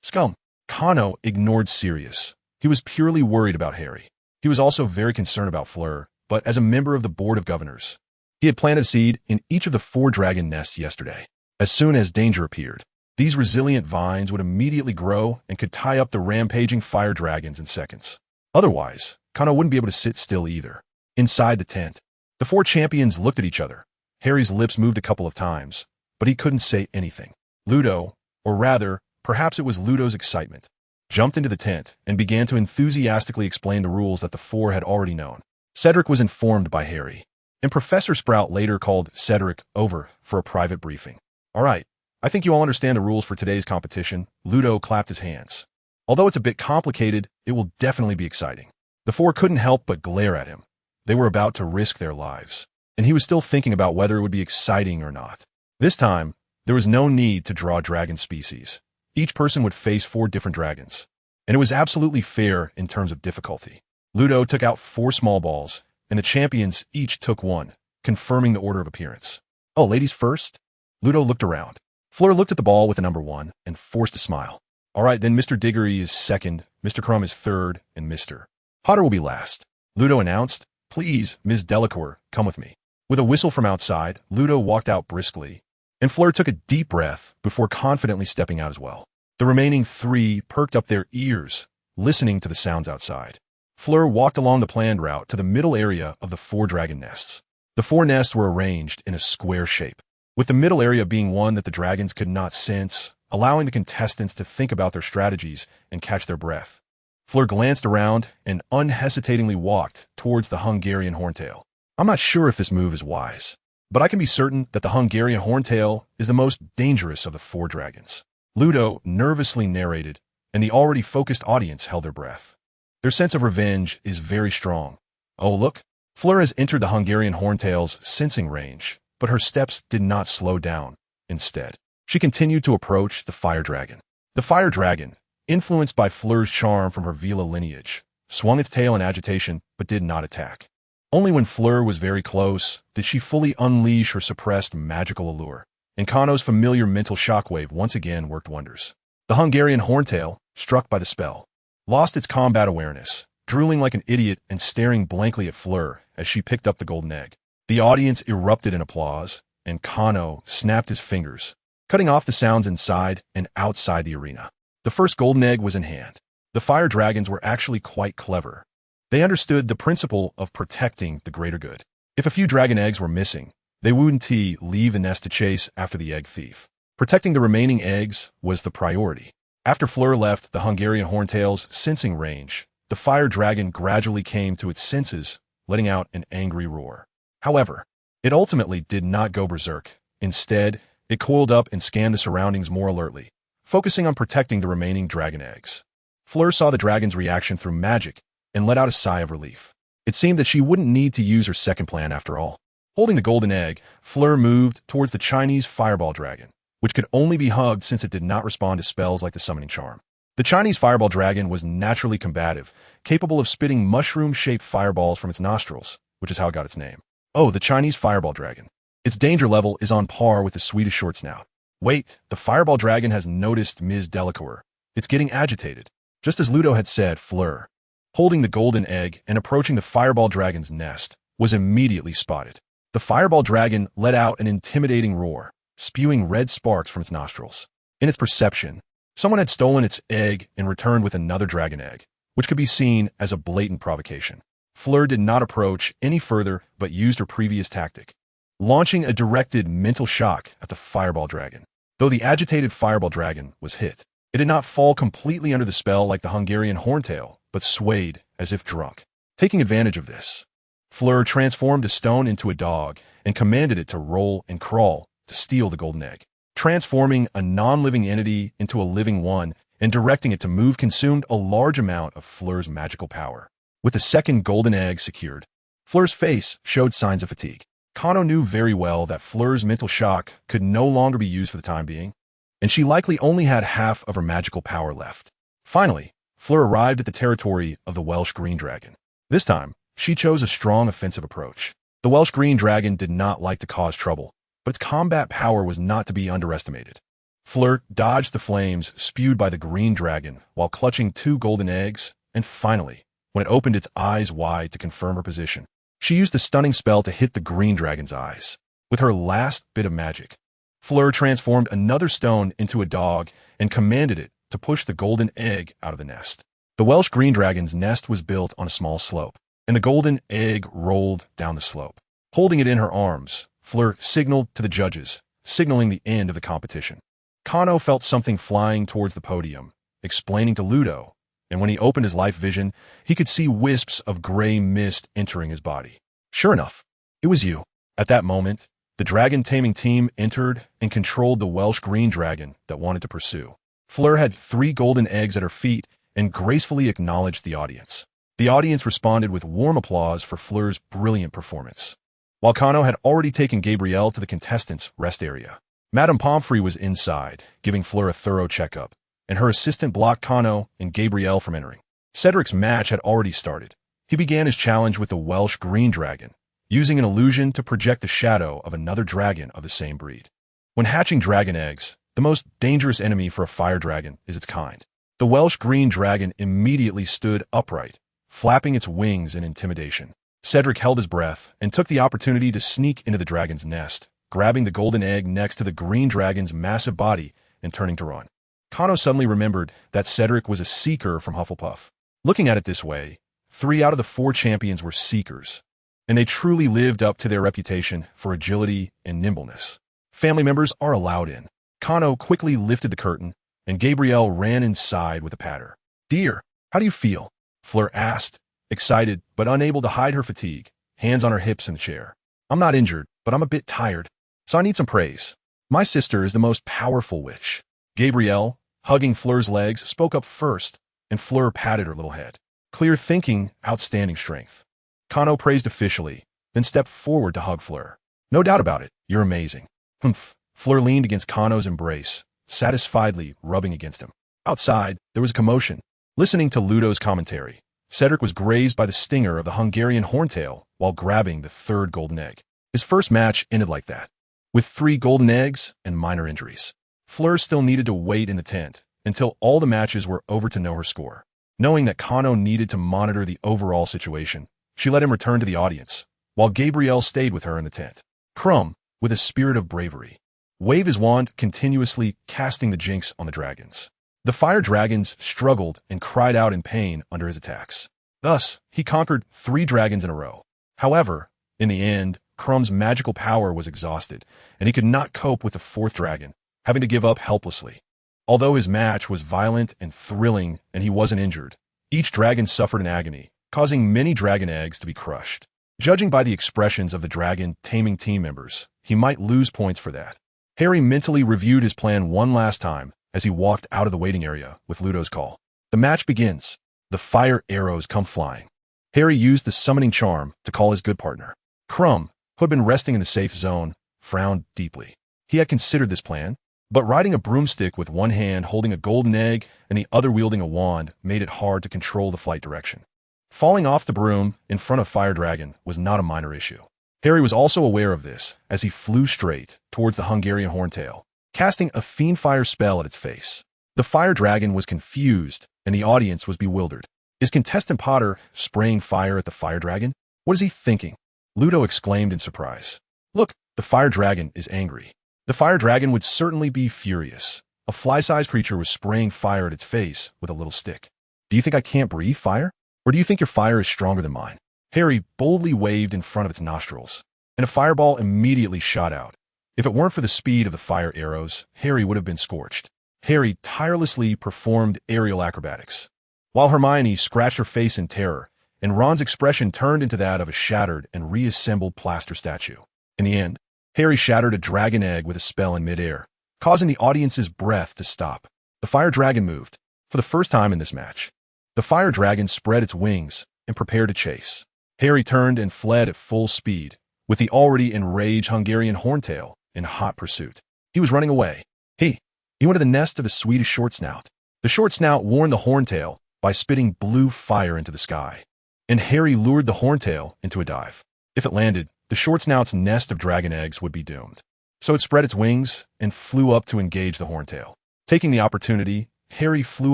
Scum. Cano ignored Sirius. He was purely worried about Harry. He was also very concerned about Fleur, but as a member of the Board of Governors, he had planted a seed in each of the 4 dragon nests yesterday. As soon as danger appeared, these resilient vines would immediately grow and could tie up the rampaging fire dragons in seconds. Otherwise, Cano wouldn't be able to sit still either. Inside the tent, the 4 champions looked at each other. Harry's lips moved a couple of times, but he couldn't say anything. Ludo, or rather, perhaps it was Ludo's excitement, jumped into the tent and began to enthusiastically explain the rules that the 4 had already known. Cedric was informed by Harry, and Professor Sprout later called Cedric over for a private briefing. All right, I think you all understand the rules for today's competition. Ludo clapped his hands. Although it's a bit complicated, it will definitely be exciting. The 4 couldn't help but glare at him. They were about to risk their lives, and he was still thinking about whether it would be exciting or not. This time, there was no need to draw dragon species. Each person would face 4 different dragons, and it was absolutely fair in terms of difficulty. Ludo took out 4 small balls, and the champions each took 1, confirming the order of appearance. Oh, ladies first? Ludo looked around. Fleur looked at the ball with the number 1 and forced a smile. All right, then Mr. Diggory is second, Mr. Crumb is third, and Mr. Potter will be last. Ludo announced, Please, Ms. Delacour, come with me. With a whistle from outside, Ludo walked out briskly, and Fleur took a deep breath before confidently stepping out as well. The remaining 3 perked up their ears, listening to the sounds outside. Fleur walked along the planned route to the middle area of the 4 dragon nests. The 4 nests were arranged in a square shape, with the middle area being one that the dragons could not sense, allowing the contestants to think about their strategies and catch their breath. Fleur glanced around and unhesitatingly walked towards the Hungarian Horntail. I'm not sure if this move is wise, but I can be certain that the Hungarian Horntail is the most dangerous of the 4 dragons. Ludo nervously narrated, and the already focused audience held their breath. Their sense of revenge is very strong. Oh, look, Fleur has entered the Hungarian Horntail's sensing range, but her steps did not slow down. Instead, she continued to approach the fire dragon. The fire dragon, influenced by Fleur's charm from her Vila lineage, swung its tail in agitation but did not attack. Only when Fleur was very close did she fully unleash her suppressed magical allure, and Cano's familiar mental shockwave once again worked wonders. The Hungarian Horntail, struck by the spell, lost its combat awareness, drooling like an idiot and staring blankly at Fleur as she picked up the golden egg. The audience erupted in applause, and Cano snapped his fingers, cutting off the sounds inside and outside the arena. The first golden egg was in hand. The fire dragons were actually quite clever. They understood the principle of protecting the greater good. If a few dragon eggs were missing, they wouldn't leave the nest to chase after the egg thief. Protecting the remaining eggs was the priority. After Fleur left the Hungarian Horntail's sensing range, the fire dragon gradually came to its senses, letting out an angry roar. However, it ultimately did not go berserk. Instead, it coiled up and scanned the surroundings more alertly, focusing on protecting the remaining dragon eggs. Fleur saw the dragon's reaction through magic and let out a sigh of relief. It seemed that she wouldn't need to use her second plan after all. Holding the golden egg, Fleur moved towards the Chinese fireball dragon, which could only be hugged since it did not respond to spells like the summoning charm. The Chinese fireball dragon was naturally combative, capable of spitting mushroom-shaped fireballs from its nostrils, which is how it got its name. Oh, the Chinese fireball dragon. Its danger level is on par with the Swedish short snout. Wait, the fireball dragon has noticed Ms. Delacour. It's getting agitated. Just as Ludo had said, Fleur, holding the golden egg and approaching the fireball dragon's nest, was immediately spotted. The fireball dragon let out an intimidating roar, spewing red sparks from its nostrils. In its perception, someone had stolen its egg and returned with another dragon egg, which could be seen as a blatant provocation. Fleur did not approach any further but used her previous tactic, launching a directed mental shock at the fireball dragon. Though the agitated fireball dragon was hit, it did not fall completely under the spell like the Hungarian horntail, but swayed as if drunk. Taking advantage of this, Fleur transformed a stone into a dog and commanded it to roll and crawl to steal the golden egg. Transforming a non-living entity into a living one and directing it to move consumed a large amount of Fleur's magical power. With the second golden egg secured, Fleur's face showed signs of fatigue. Kano knew very well that Fleur's mental shock could no longer be used for the time being, and she likely only had half of her magical power left. Finally, Fleur arrived at the territory of the Welsh Green Dragon. This time, she chose a strong offensive approach. The Welsh Green Dragon did not like to cause trouble, but its combat power was not to be underestimated. Fleur dodged the flames spewed by the green dragon while clutching 2 golden eggs, and finally, when it opened its eyes wide to confirm her position, she used the stunning spell to hit the green dragon's eyes. With her last bit of magic, Fleur transformed another stone into a dog and commanded it to push the golden egg out of the nest. The Welsh Green Dragon's nest was built on a small slope, and the golden egg rolled down the slope. Holding it in her arms, Fleur signaled to the judges, signaling the end of the competition. Kano felt something flying towards the podium, explaining to Ludo, and when he opened his life vision, he could see wisps of gray mist entering his body. Sure enough, it was you. At that moment, the dragon-taming team entered and controlled the Welsh Green Dragon that wanted to pursue. Fleur had 3 golden eggs at her feet and gracefully acknowledged the audience. The audience responded with warm applause for Fleur's brilliant performance. While Kano had already taken Gabrielle to the contestants' rest area, Madame Pomfrey was inside, giving Fleur a thorough checkup, and her assistant blocked Kano and Gabrielle from entering. Cedric's match had already started. He began his challenge with the Welsh Green Dragon, using an illusion to project the shadow of another dragon of the same breed. When hatching dragon eggs, the most dangerous enemy for a fire dragon is its kind. The Welsh Green Dragon immediately stood upright, flapping its wings in intimidation. Cedric held his breath and took the opportunity to sneak into the dragon's nest, grabbing the golden egg next to the green dragon's massive body and turning to run. Kano suddenly remembered that Cedric was a seeker from Hufflepuff. Looking at it this way, 3 out of the 4 champions were seekers, and they truly lived up to their reputation for agility and nimbleness. Family members are allowed in. Kano quickly lifted the curtain, and Gabrielle ran inside with a patter. "Dear, how do you feel?" Fleur asked, excited but unable to hide her fatigue, hands on her hips in the chair. "I'm not injured, but I'm a bit tired, so I need some praise. My sister is the most powerful witch." Gabrielle, hugging Fleur's legs, spoke up first, and Fleur patted her little head. "Clear thinking, outstanding strength." Kano praised officially, then stepped forward to hug Fleur. "No doubt about it, you're amazing." "Humph." Fleur leaned against Kano's embrace, satisfiedly rubbing against him. Outside, there was a commotion. Listening to Ludo's commentary, Cedric was grazed by the stinger of the Hungarian horntail while grabbing the 3rd golden egg. His first match ended like that, with 3 golden eggs and minor injuries. Fleur still needed to wait in the tent until all the matches were over to know her score. Knowing that Kano needed to monitor the overall situation, she let him return to the audience, while Gabrielle stayed with her in the tent. Crumb, with a spirit of bravery, waved his wand, continuously casting the jinx on the dragons. The fire dragons struggled and cried out in pain under his attacks. Thus, he conquered 3 dragons in a row. However, in the end, Crumb's magical power was exhausted, and he could not cope with the 4th dragon, having to give up helplessly. Although his match was violent and thrilling and he wasn't injured, each dragon suffered in agony, causing many dragon eggs to be crushed. Judging by the expressions of the dragon-taming team members, he might lose points for that. Harry mentally reviewed his plan one last time as he walked out of the waiting area with Ludo's call. The match begins. The fire arrows come flying. Harry used the summoning charm to call his good partner. Crumb, who had been resting in the safe zone, frowned deeply. He had considered this plan, but riding a broomstick with one hand holding a golden egg and the other wielding a wand made it hard to control the flight direction. Falling off the broom in front of Fire Dragon was not a minor issue. Harry was also aware of this as he flew straight towards the Hungarian horntail, casting a fiend-fire spell at its face. The Fire Dragon was confused, and the audience was bewildered. Is contestant Potter spraying fire at the Fire Dragon? What is he thinking? Ludo exclaimed in surprise. Look, the fire dragon is angry. The fire dragon would certainly be furious. A fly-sized creature was spraying fire at its face with a little stick. Do you think I can't breathe fire? Or do you think your fire is stronger than mine? Harry boldly waved in front of its nostrils, and a fireball immediately shot out. If it weren't for the speed of the fire arrows, Harry would have been scorched. Harry tirelessly performed aerial acrobatics, while Hermione scratched her face in terror, and Ron's expression turned into that of a shattered and reassembled plaster statue. In the end, Harry shattered a dragon egg with a spell in midair, causing the audience's breath to stop. The fire dragon moved. For the first time in this match, the fire dragon spread its wings and prepared to chase. Harry turned and fled at full speed, with the already enraged Hungarian Horntail in hot pursuit. He was running away. He went to the nest of the Swedish Short Snout. The Short Snout warned the Horntail by spitting blue fire into the sky, and Harry lured the Horntail into a dive. If it landed, the Short Snout's nest of dragon eggs would be doomed. So it spread its wings and flew up to engage the Horntail. Taking the opportunity, Harry flew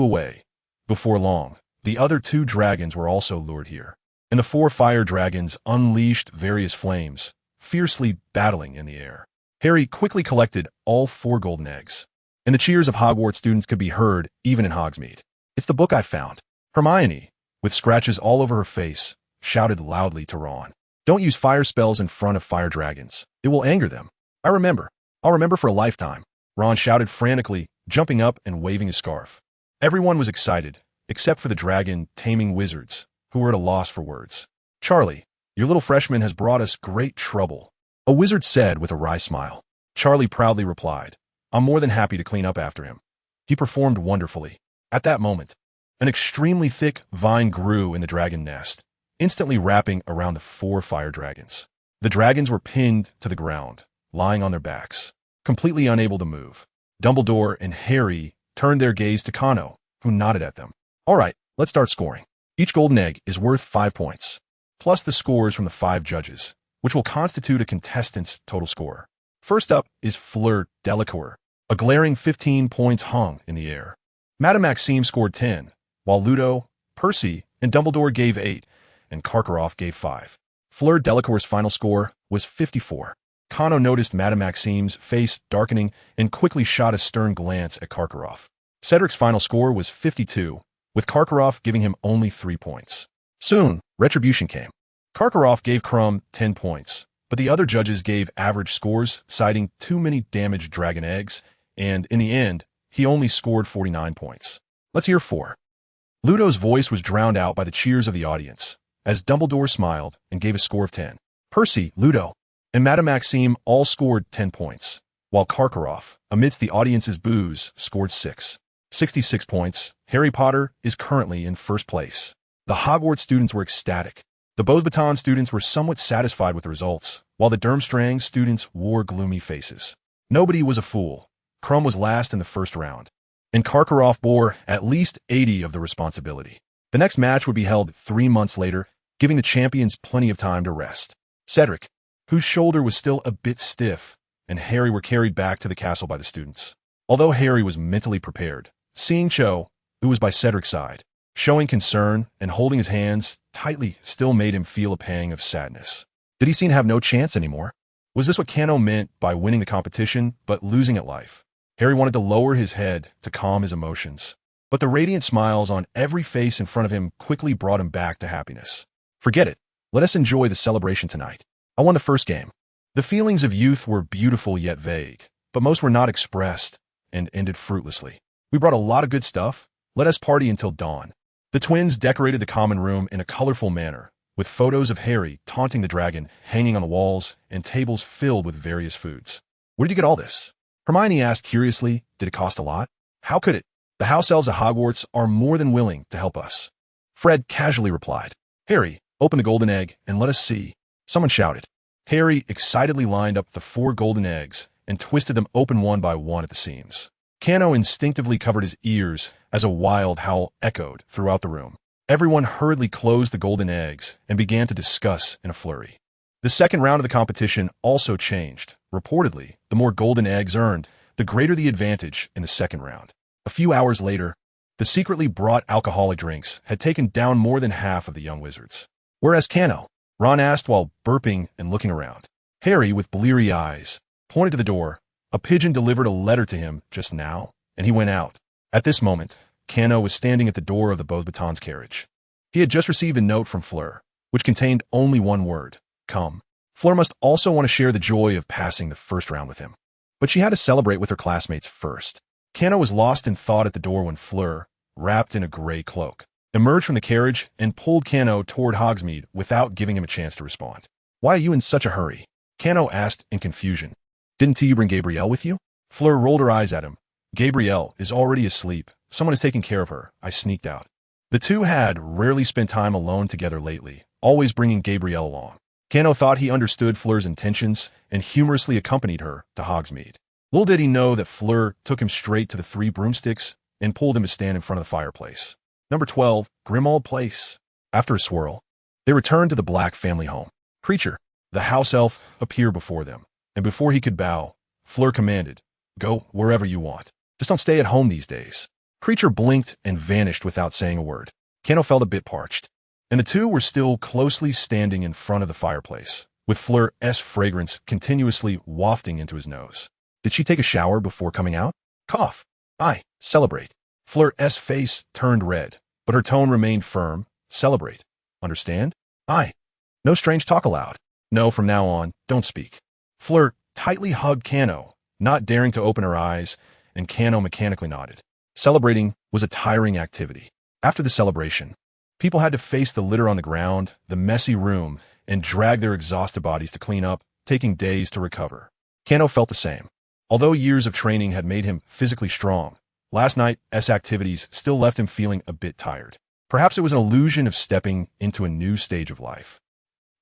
away. Before long, the other two dragons were also lured here, and the four fire dragons unleashed various flames, fiercely battling in the air. Harry quickly collected all 4 golden eggs, and the cheers of Hogwarts students could be heard even in Hogsmeade. It's the book I found. Hermione, with scratches all over her face, shouted loudly to Ron. Don't use fire spells in front of fire dragons. It will anger them. I'll remember for a lifetime. Ron shouted frantically, jumping up and waving his scarf. Everyone was excited, except for the dragon-taming wizards, who were at a loss for words. Charlie, your little freshman has brought us great trouble, a wizard said with a wry smile. Charlie proudly replied, I'm more than happy to clean up after him. He performed wonderfully. At that moment, an extremely thick vine grew in the dragon nest, instantly wrapping around the 4 fire dragons. The dragons were pinned to the ground, lying on their backs, completely unable to move. Dumbledore and Harry turned their gaze to Cano, who nodded at them. All right, let's start scoring. Each golden egg is worth 5 points, plus the scores from the 5 judges, which will constitute a contestant's total score. First up is Fleur Delacour. A glaring 15 points hung in the air. Madame Maxime scored 10, while Ludo, Percy, and Dumbledore gave 8, and Karkaroff gave 5. Fleur Delacour's final score was 54. Cano noticed Madame Maxime's face darkening and quickly shot a stern glance at Karkaroff. Cedric's final score was 52, with Karkaroff giving him only 3 points. Soon, retribution came. Karkaroff gave Crumb 10 points, but the other judges gave average scores, citing too many damaged dragon eggs, and in the end, he only scored 49 points. Let's hear 4. Ludo's voice was drowned out by the cheers of the audience, as Dumbledore smiled and gave a score of 10. Percy, Ludo, and Madame Maxime all scored 10 points, while Karkaroff, amidst the audience's boos, scored 6. 66 points. Harry Potter is currently in first place. The Hogwarts students were ecstatic. The Beauxbatons students were somewhat satisfied with the results, while the Durmstrang students wore gloomy faces. Nobody was a fool. Crumb was last in the first round, and Karkaroff bore at least 80 of the responsibility. The next match would be held 3 months later, giving the champions plenty of time to rest. Cedric, whose shoulder was still a bit stiff, and Harry were carried back to the castle by the students. Although Harry was mentally prepared, seeing Cho, who was by Cedric's side, showing concern and holding his hands tightly still made him feel a pang of sadness. Did he seem to have no chance anymore? Was this what Cano meant by winning the competition but losing at life? Harry wanted to lower his head to calm his emotions, but the radiant smiles on every face in front of him quickly brought him back to happiness. Forget it. Let us enjoy the celebration tonight. I won the first game. The feelings of youth were beautiful yet vague, but most were not expressed and ended fruitlessly. We brought a lot of good stuff. Let us party until dawn. The twins decorated the common room in a colorful manner, with photos of Harry taunting the dragon hanging on the walls and tables filled with various foods. Where did you get all this? Hermione asked curiously. Did it cost a lot? How could it? The house elves at Hogwarts are more than willing to help us. Fred casually replied. Harry, open the golden egg and let us see. Someone shouted. Harry excitedly lined up the 4 golden eggs and twisted them open one by one at the seams. Cano instinctively covered his ears as a wild howl echoed throughout the room. Everyone hurriedly closed the golden eggs and began to discuss in a flurry. The second round of the competition also changed. Reportedly, the more golden eggs earned, the greater the advantage in the second round. A few hours later, the secretly brought alcoholic drinks had taken down more than half of the young wizards. Whereas Cano, Ron asked while burping and looking around. Harry, with bleary eyes, pointed to the door. A pigeon delivered a letter to him just now, and he went out. At this moment, Cano was standing at the door of the Beauxbatons carriage. He had just received a note from Fleur, which contained only one word, come. Fleur must also want to share the joy of passing the first round with him. But she had to celebrate with her classmates first. Cano was lost in thought at the door when Fleur, wrapped in a gray cloak, emerged from the carriage and pulled Cano toward Hogsmeade without giving him a chance to respond. Why are you in such a hurry? Cano asked in confusion. Didn't you bring Gabrielle with you? Fleur rolled her eyes at him. Gabrielle is already asleep. Someone is taking care of her. I sneaked out. The two had rarely spent time alone together lately, always bringing Gabrielle along. Cano thought he understood Fleur's intentions and humorously accompanied her to Hogsmeade. Little did he know that Fleur took him straight to the 3 broomsticks and pulled him to stand in front of the fireplace. Number 12, Grimmauld Place. After a swirl, they returned to the Black family home. Creature, the house elf, appeared before them, and before he could bow, Fleur commanded, go wherever you want. Just don't stay at home these days. Creature blinked and vanished without saying a word. Cano felt a bit parched, and the two were still closely standing in front of the fireplace, with Fleur's fragrance continuously wafting into his nose. Did she take a shower before coming out? Cough. Aye, celebrate. Fleur's face turned red, but her tone remained firm. Celebrate. Understand? Aye. No strange talk allowed. No, from now on, don't speak. Fleur tightly hugged Cano, not daring to open her eyes, and Cano mechanically nodded. Celebrating was a tiring activity. After the celebration, people had to face the litter on the ground, the messy room, and drag their exhausted bodies to clean up, taking days to recover. Cano felt the same. Although years of training had made him physically strong, last night's activities still left him feeling a bit tired. Perhaps it was an illusion of stepping into a new stage of life.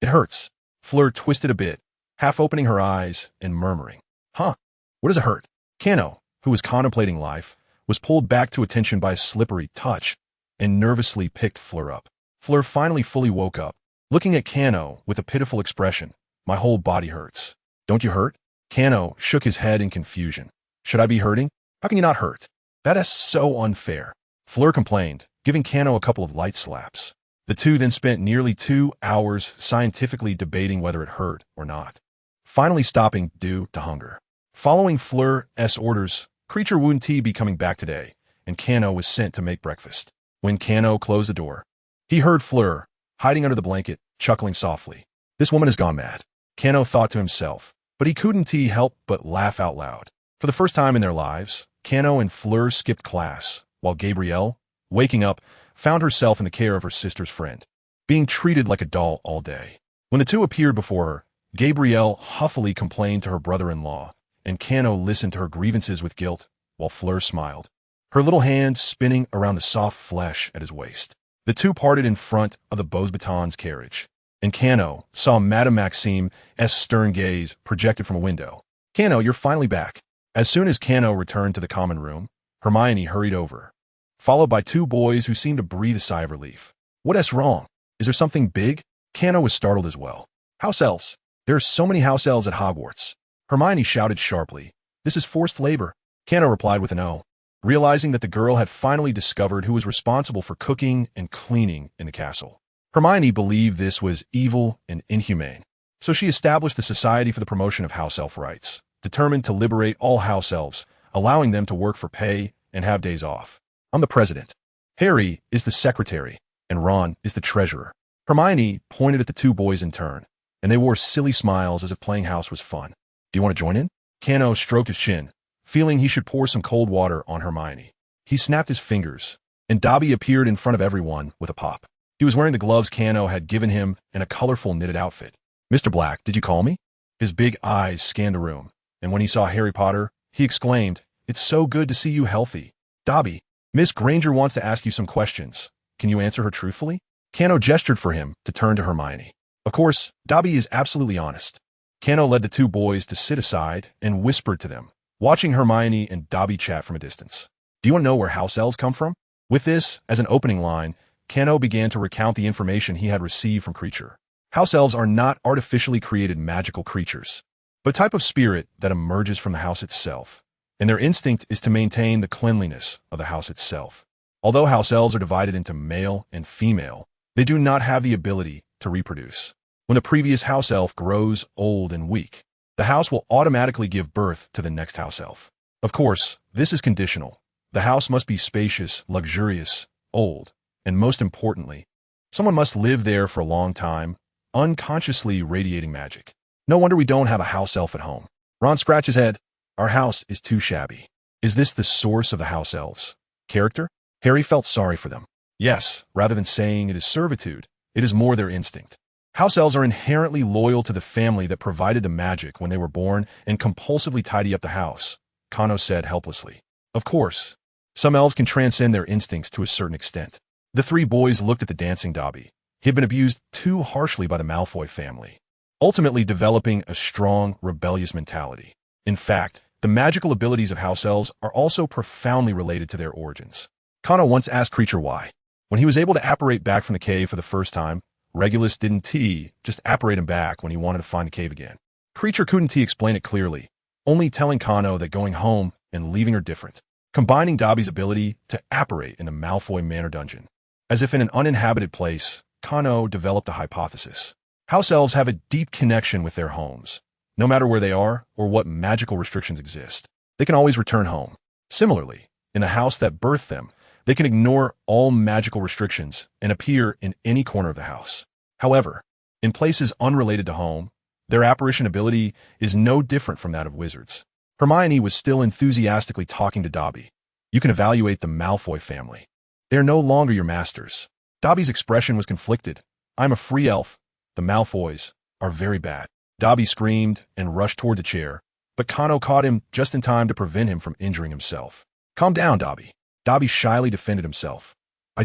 It hurts. Fleur twisted a bit, half opening her eyes and murmuring, Huh? What does it hurt? Cano, who was contemplating life, was pulled back to attention by a slippery touch and nervously picked Fleur up. Fleur finally fully woke up, looking at Cano with a pitiful expression. My whole body hurts. Don't you hurt? Cano shook his head in confusion. Should I be hurting? How can you not hurt? That is so unfair. Fleur complained, giving Cano a couple of light slaps. The two then spent nearly 2 hours scientifically debating whether it hurt or not, finally stopping due to hunger. Following Fleur's orders, Creature wouldn't he be coming back today, and Cano was sent to make breakfast. When Cano closed the door, he heard Fleur, hiding under the blanket, chuckling softly. This woman has gone mad. Cano thought to himself, but he couldn't help but laugh out loud. For the first time in their lives, Cano and Fleur skipped class, while Gabrielle, waking up, found herself in the care of her sister's friend, being treated like a doll all day. When the two appeared before her, Gabrielle huffily complained to her brother-in-law, and Cano listened to her grievances with guilt, while Fleur smiled, her little hands spinning around the soft flesh at his waist. The two parted in front of the Beauxbatons carriage, and Cano saw Madame Maxime's stern gaze projected from a window. Cano, you're finally back. As soon as Cano returned to the common room, Hermione hurried over, followed by 2 boys who seemed to breathe a sigh of relief. What's wrong? Is there something big? Cano was startled as well. House elves. There are so many house elves at Hogwarts. Hermione shouted sharply. This is forced labor. Cano replied with an O, realizing that the girl had finally discovered who was responsible for cooking and cleaning in the castle. Hermione believed this was evil and inhumane, so she established the Society for the Promotion of House Elf Rights, determined to liberate all house elves, allowing them to work for pay and have days off. I'm the president. Harry is the secretary, and Ron is the treasurer. Hermione pointed at the 2 boys in turn, and they wore silly smiles as if playing house was fun. Do you want to join in? Cano stroked his chin, feeling he should pour some cold water on Hermione. He snapped his fingers, and Dobby appeared in front of everyone with a pop. He was wearing the gloves Cano had given him and a colorful knitted outfit. Mr. Black, did you call me? His big eyes scanned the room, and when he saw Harry Potter, he exclaimed, It's so good to see you healthy. Dobby, Miss Granger wants to ask you some questions. Can you answer her truthfully? Cano gestured for him to turn to Hermione. Of course, Dobby is absolutely honest. Cano led the 2 boys to sit aside and whispered to them, watching Hermione and Dobby chat from a distance. Do you want to know where house elves come from? With this as an opening line, Cano began to recount the information he had received from Creature. House elves are not artificially created magical creatures, but a type of spirit that emerges from the house itself, and their instinct is to maintain the cleanliness of the house itself. Although house elves are divided into male and female, they do not have the ability to reproduce. When the previous house elf grows old and weak, the house will automatically give birth to the next house elf. Of course, this is conditional. The house must be spacious, luxurious, old, and most importantly, someone must live there for a long time, unconsciously radiating magic. No wonder we don't have a house elf at home. Ron scratched his head. Our house is too shabby. Is this the source of the house elves' character? Harry felt sorry for them. Yes, rather than saying it is servitude, it is more their instinct. House elves are inherently loyal to the family that provided the magic when they were born and compulsively tidy up the house, Kano said helplessly. Of course, some elves can transcend their instincts to a certain extent. The three boys looked at the dancing Dobby. He had been abused too harshly by the Malfoy family, ultimately developing a strong, rebellious mentality. In fact, the magical abilities of house elves are also profoundly related to their origins. Kano once asked Creature why. When he was able to apparate back from the cave for the first time, Regulus didn't just apparate him back when he wanted to find the cave again. Creature couldn't explain it clearly, only telling Kano that going home and leaving are different, combining Dobby's ability to apparate in the Malfoy Manor dungeon. As if in an uninhabited place, Kano developed a hypothesis. House elves have a deep connection with their homes. No matter where they are or what magical restrictions exist, they can always return home. Similarly, in the house that birthed them, they can ignore all magical restrictions and appear in any corner of the house. However, in places unrelated to home, their apparition ability is no different from that of wizards. Hermione was still enthusiastically talking to Dobby. You can evaluate the Malfoy family. They are no longer your masters. Dobby's expression was conflicted. I'm a free elf. The Malfoys are very bad. Dobby screamed and rushed toward the chair, but Kano caught him just in time to prevent him from injuring himself. Calm down, Dobby. Dobby shyly defended himself. I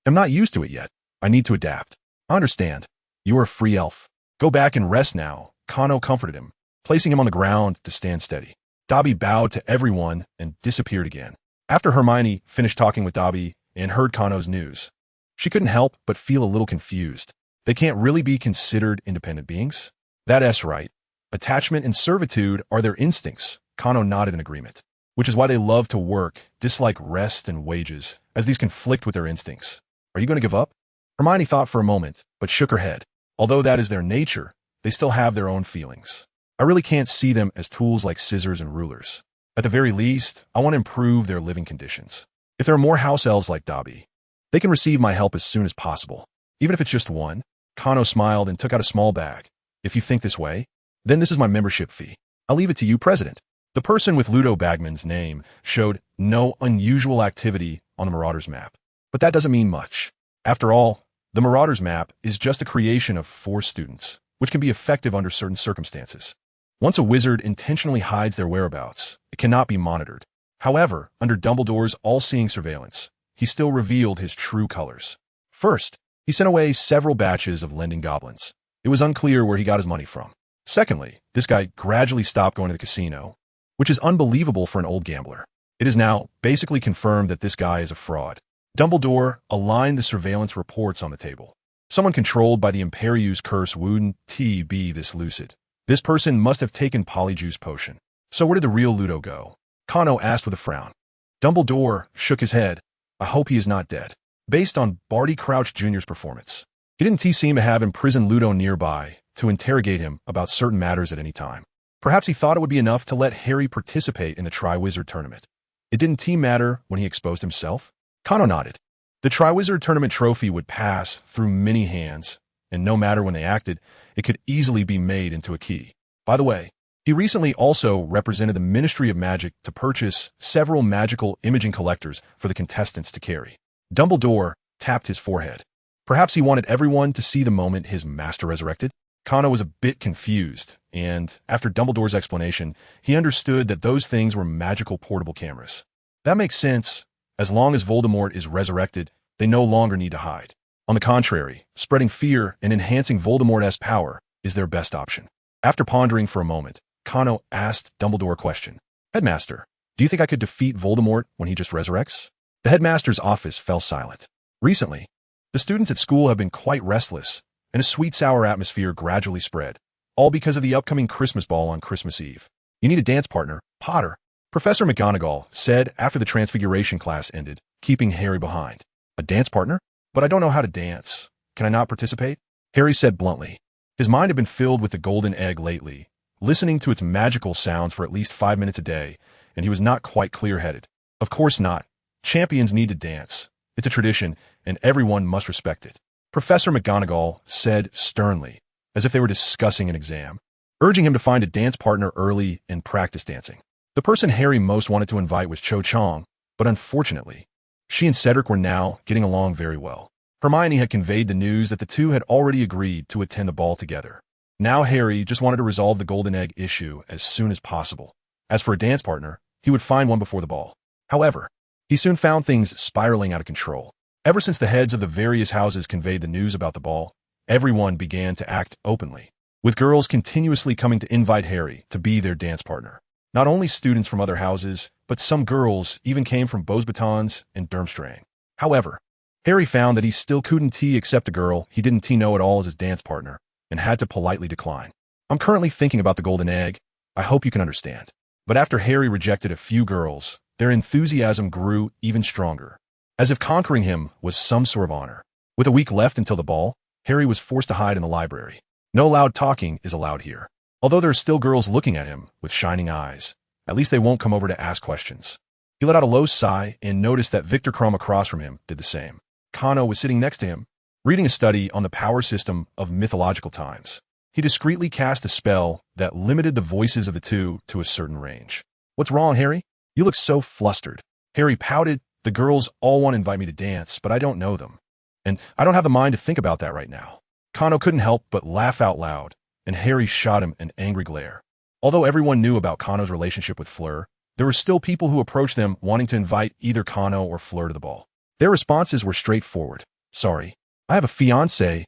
am not used to it yet. I need to adapt. I understand. You are a free elf. Go back and rest now, Kano comforted him, placing him on the ground to stand steady. Dobby bowed to everyone and disappeared again. After Hermione finished talking with Dobby and heard Kano's news, she couldn't help but feel a little confused. They can't really be considered independent beings? That's right. Attachment and servitude are their instincts. Kano nodded in agreement, which is why they love to work, dislike rest and wages, as these conflict with their instincts. Are you going to give up? Hermione thought for a moment, but shook her head. Although that is their nature, they still have their own feelings. I really can't see them as tools like scissors and rulers. At the very least, I want to improve their living conditions. If there are more house elves like Dobby, they can receive my help as soon as possible. Even if it's just one. Kano smiled and took out a small bag. If you think this way, then this is my membership fee. I'll leave it to you, President. The person with Ludo Bagman's name showed no unusual activity on the Marauders map. But that doesn't mean much. After all, the Marauders map is just a creation of 4 students, which can be effective under certain circumstances. Once a wizard intentionally hides their whereabouts, it cannot be monitored. However, under Dumbledore's all-seeing surveillance, he still revealed his true colors. First, he sent away several batches of lending goblins. It was unclear where he got his money from. Secondly, this guy gradually stopped going to the casino, which is unbelievable for an old gambler. It is now basically confirmed that this guy is a fraud. Dumbledore aligned the surveillance reports on the table. Someone controlled by the Imperius curse wouldn't be this lucid. This person must have taken Polyjuice potion. So where did the real Ludo go? Kano asked with a frown. Dumbledore shook his head. I hope he is not dead. Based on Barty Crouch Jr.'s performance, he didn't seem to have imprisoned Ludo nearby to interrogate him about certain matters at any time. Perhaps he thought it would be enough to let Harry participate in the Triwizard Tournament. It didn't matter when he exposed himself? Kano nodded. The Triwizard Tournament trophy would pass through many hands, and no matter when they acted, it could easily be made into a key. By the way, he recently also represented the Ministry of Magic to purchase several magical imaging collectors for the contestants to carry. Dumbledore tapped his forehead. Perhaps he wanted everyone to see the moment his master resurrected? Kano was a bit confused, and after Dumbledore's explanation, he understood that those things were magical portable cameras. That makes sense. As long as Voldemort is resurrected, they no longer need to hide. On the contrary, spreading fear and enhancing Voldemort's power is their best option. After pondering for a moment, Kano asked Dumbledore a question. Headmaster, do you think I could defeat Voldemort when he just resurrects? The headmaster's office fell silent. Recently, the students at school have been quite restless, and a sweet-sour atmosphere gradually spread, all because of the upcoming Christmas ball on Christmas Eve. You need a dance partner, Potter, Professor McGonagall said after the Transfiguration class ended, keeping Harry behind. A dance partner? But I don't know how to dance. Can I not participate? Harry said bluntly. His mind had been filled with the golden egg lately, listening to its magical sounds for at least 5 minutes a day, and he was not quite clear-headed. Of course not. Champions need to dance. It's a tradition, and everyone must respect it. Professor McGonagall said sternly, as if they were discussing an exam, urging him to find a dance partner early and practice dancing. The person Harry most wanted to invite was Cho Chang, but unfortunately, she and Cedric were now getting along very well. Hermione had conveyed the news that the two had already agreed to attend the ball together. Now Harry just wanted to resolve the golden egg issue as soon as possible. As for a dance partner, he would find one before the ball. However, he soon found things spiraling out of control. Ever since the heads of the various houses conveyed the news about the ball, everyone began to act openly, with girls continuously coming to invite Harry to be their dance partner. Not only students from other houses, but some girls even came from Beauxbatons and Durmstrang. However, Harry found that he still couldn't accept a girl he didn't know at all as his dance partner, and had to politely decline. I'm currently thinking about the golden egg. I hope you can understand. But after Harry rejected a few girls, their enthusiasm grew even stronger, as if conquering him was some sort of honor. With a week left until the ball, Harry was forced to hide in the library. No loud talking is allowed here. Although there are still girls looking at him with shining eyes, at least they won't come over to ask questions. He let out a low sigh and noticed that Victor Crumb across from him did the same. Kano was sitting next to him, reading a study on the power system of mythological times. He discreetly cast a spell that limited the voices of the two to a certain range. What's wrong, Harry? You look so flustered. Harry pouted. The girls all want to invite me to dance, but I don't know them. And I don't have the mind to think about that right now. Kano couldn't help but laugh out loud, and Harry shot him an angry glare. Although everyone knew about Kano's relationship with Fleur, there were still people who approached them wanting to invite either Kano or Fleur to the ball. Their responses were straightforward. Sorry, I have a fiancé.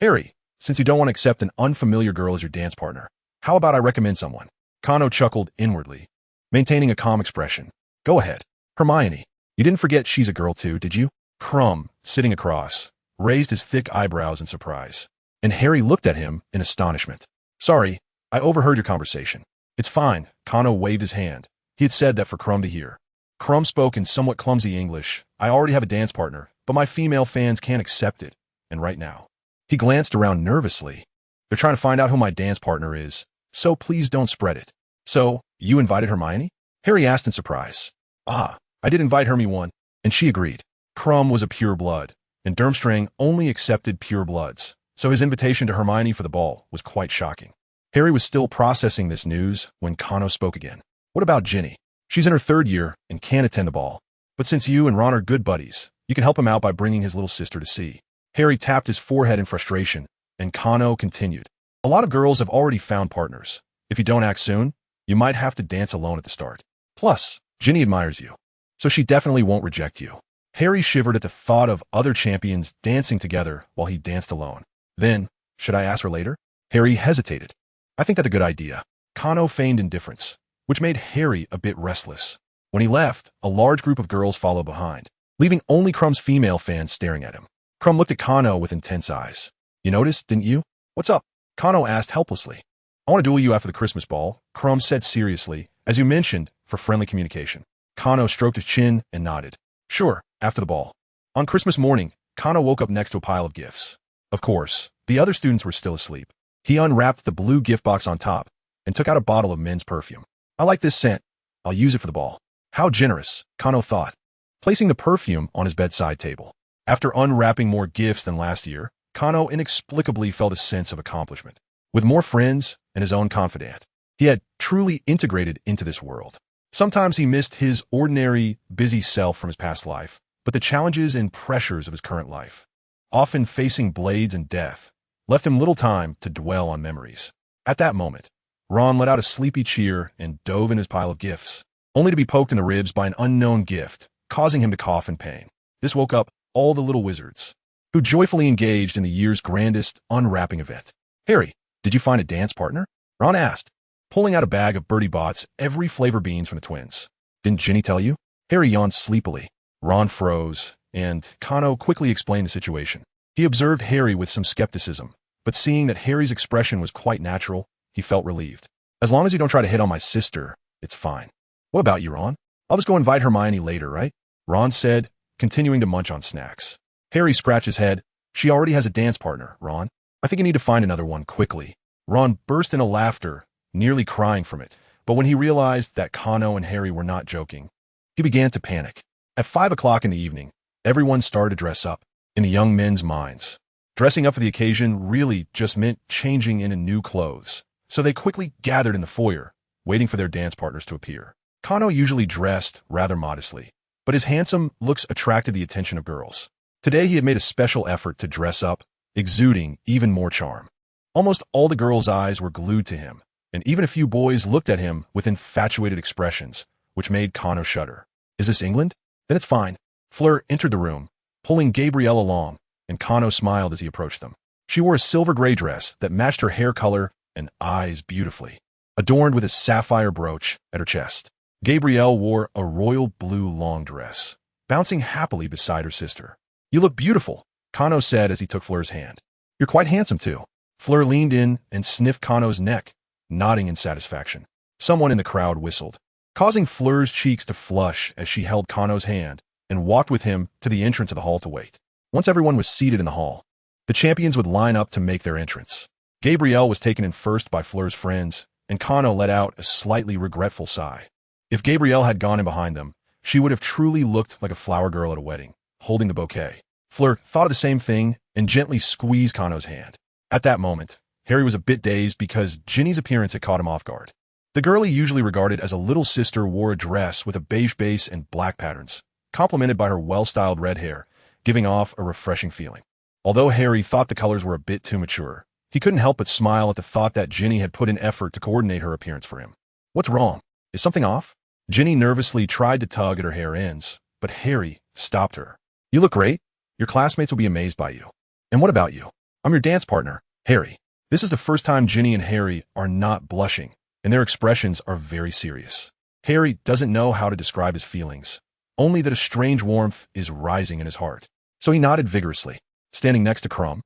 Harry, since you don't want to accept an unfamiliar girl as your dance partner, how about I recommend someone? Kano chuckled inwardly, maintaining a calm expression. Go ahead. Hermione, you didn't forget she's a girl too, did you? Crumb, sitting across, raised his thick eyebrows in surprise, and Harry looked at him in astonishment. Sorry, I overheard your conversation. It's fine. Kano waved his hand. He had said that for Crumb to hear. Crumb spoke in somewhat clumsy English. I already have a dance partner, but my female fans can't accept it, and right now. He glanced around nervously. They're trying to find out who my dance partner is, so please don't spread it. So, you invited Hermione? Harry asked in surprise. Ah, I did invite Hermione one, and she agreed. Crumb was a pure blood, and Durmstrang only accepted pure bloods, so his invitation to Hermione for the ball was quite shocking. Harry was still processing this news when Kano spoke again. What about Ginny? She's in her 3rd year and can't attend the ball. But since you and Ron are good buddies, you can help him out by bringing his little sister to see. Harry tapped his forehead in frustration, and Kano continued. A lot of girls have already found partners. If you don't act soon, you might have to dance alone at the start. Plus, Ginny admires you, so she definitely won't reject you. Harry shivered at the thought of other champions dancing together while he danced alone. Then, should I ask her later? Harry hesitated. I think that's a good idea. Kano feigned indifference, which made Harry a bit restless. When he left, a large group of girls followed behind, leaving only Crumb's female fans staring at him. Crumb looked at Kano with intense eyes. You noticed, didn't you? What's up? Kano asked helplessly. I want to duel you after the Christmas ball, Crumb said seriously, as you mentioned, for friendly communication. Kano stroked his chin and nodded. Sure, after the ball. On Christmas morning, Kano woke up next to a pile of gifts. Of course, the other students were still asleep. He unwrapped the blue gift box on top and took out a bottle of men's perfume. I like this scent. I'll use it for the ball. How generous, Kano thought, placing the perfume on his bedside table. After unwrapping more gifts than last year, Kano inexplicably felt a sense of accomplishment. With more friends and his own confidant, he had truly integrated into this world. Sometimes he missed his ordinary, busy self from his past life, but the challenges and pressures of his current life, often facing blades and death, left him little time to dwell on memories. At that moment, Ron let out a sleepy cheer and dove in his pile of gifts, only to be poked in the ribs by an unknown gift, causing him to cough in pain. This woke up all the little wizards, who joyfully engaged in the year's grandest unwrapping event. Harry, did you find a dance partner? Ron asked, pulling out a bag of Bertie Bott's every flavor beans from the twins. Didn't Ginny tell you? Harry yawned sleepily. Ron froze, and Kano quickly explained the situation. He observed Harry with some skepticism, but seeing that Harry's expression was quite natural, he felt relieved. As long as you don't try to hit on my sister, it's fine. What about you, Ron? I'll just go invite Hermione later, right? Ron said, continuing to munch on snacks. Harry scratched his head. She already has a dance partner, Ron. I think you need to find another one quickly. Ron burst into laughter, nearly crying from it, but when he realized that Kano and Harry were not joking, he began to panic. At 5 o'clock in the evening, everyone started to dress up. In the young men's minds, dressing up for the occasion really just meant changing into new clothes, so they quickly gathered in the foyer, waiting for their dance partners to appear. Kano usually dressed rather modestly, but his handsome looks attracted the attention of girls. Today he had made a special effort to dress up, exuding even more charm. Almost all the girls' eyes were glued to him, and even a few boys looked at him with infatuated expressions, which made Kano shudder. Is this England? Then it's fine. Fleur entered the room, pulling Gabrielle along, and Kano smiled as he approached them. She wore a silver gray dress that matched her hair color and eyes beautifully, adorned with a sapphire brooch at her chest. Gabrielle wore a royal blue long dress, bouncing happily beside her sister. You look beautiful, Kano said as he took Fleur's hand. You're quite handsome too. Fleur leaned in and sniffed Kano's neck, nodding in satisfaction. Someone in the crowd whistled, causing Fleur's cheeks to flush as she held Kano's hand and walked with him to the entrance of the hall to wait. Once everyone was seated in the hall, the champions would line up to make their entrance. Gabrielle was taken in first by Fleur's friends, and Kano let out a slightly regretful sigh. If Gabrielle had gone in behind them, she would have truly looked like a flower girl at a wedding, holding the bouquet. Fleur thought of the same thing and gently squeezed Kano's hand. At that moment, Harry was a bit dazed because Ginny's appearance had caught him off guard. The girl he usually regarded as a little sister wore a dress with a beige base and black patterns, complemented by her well-styled red hair, giving off a refreshing feeling. Although Harry thought the colors were a bit too mature, he couldn't help but smile at the thought that Ginny had put in effort to coordinate her appearance for him. What's wrong? Is something off? Ginny nervously tried to tug at her hair ends, but Harry stopped her. You look great. Your classmates will be amazed by you. And what about you? I'm your dance partner, Harry. This is the first time Ginny and Harry are not blushing, and their expressions are very serious. Harry doesn't know how to describe his feelings, only that a strange warmth is rising in his heart. So he nodded vigorously. Standing next to Krum,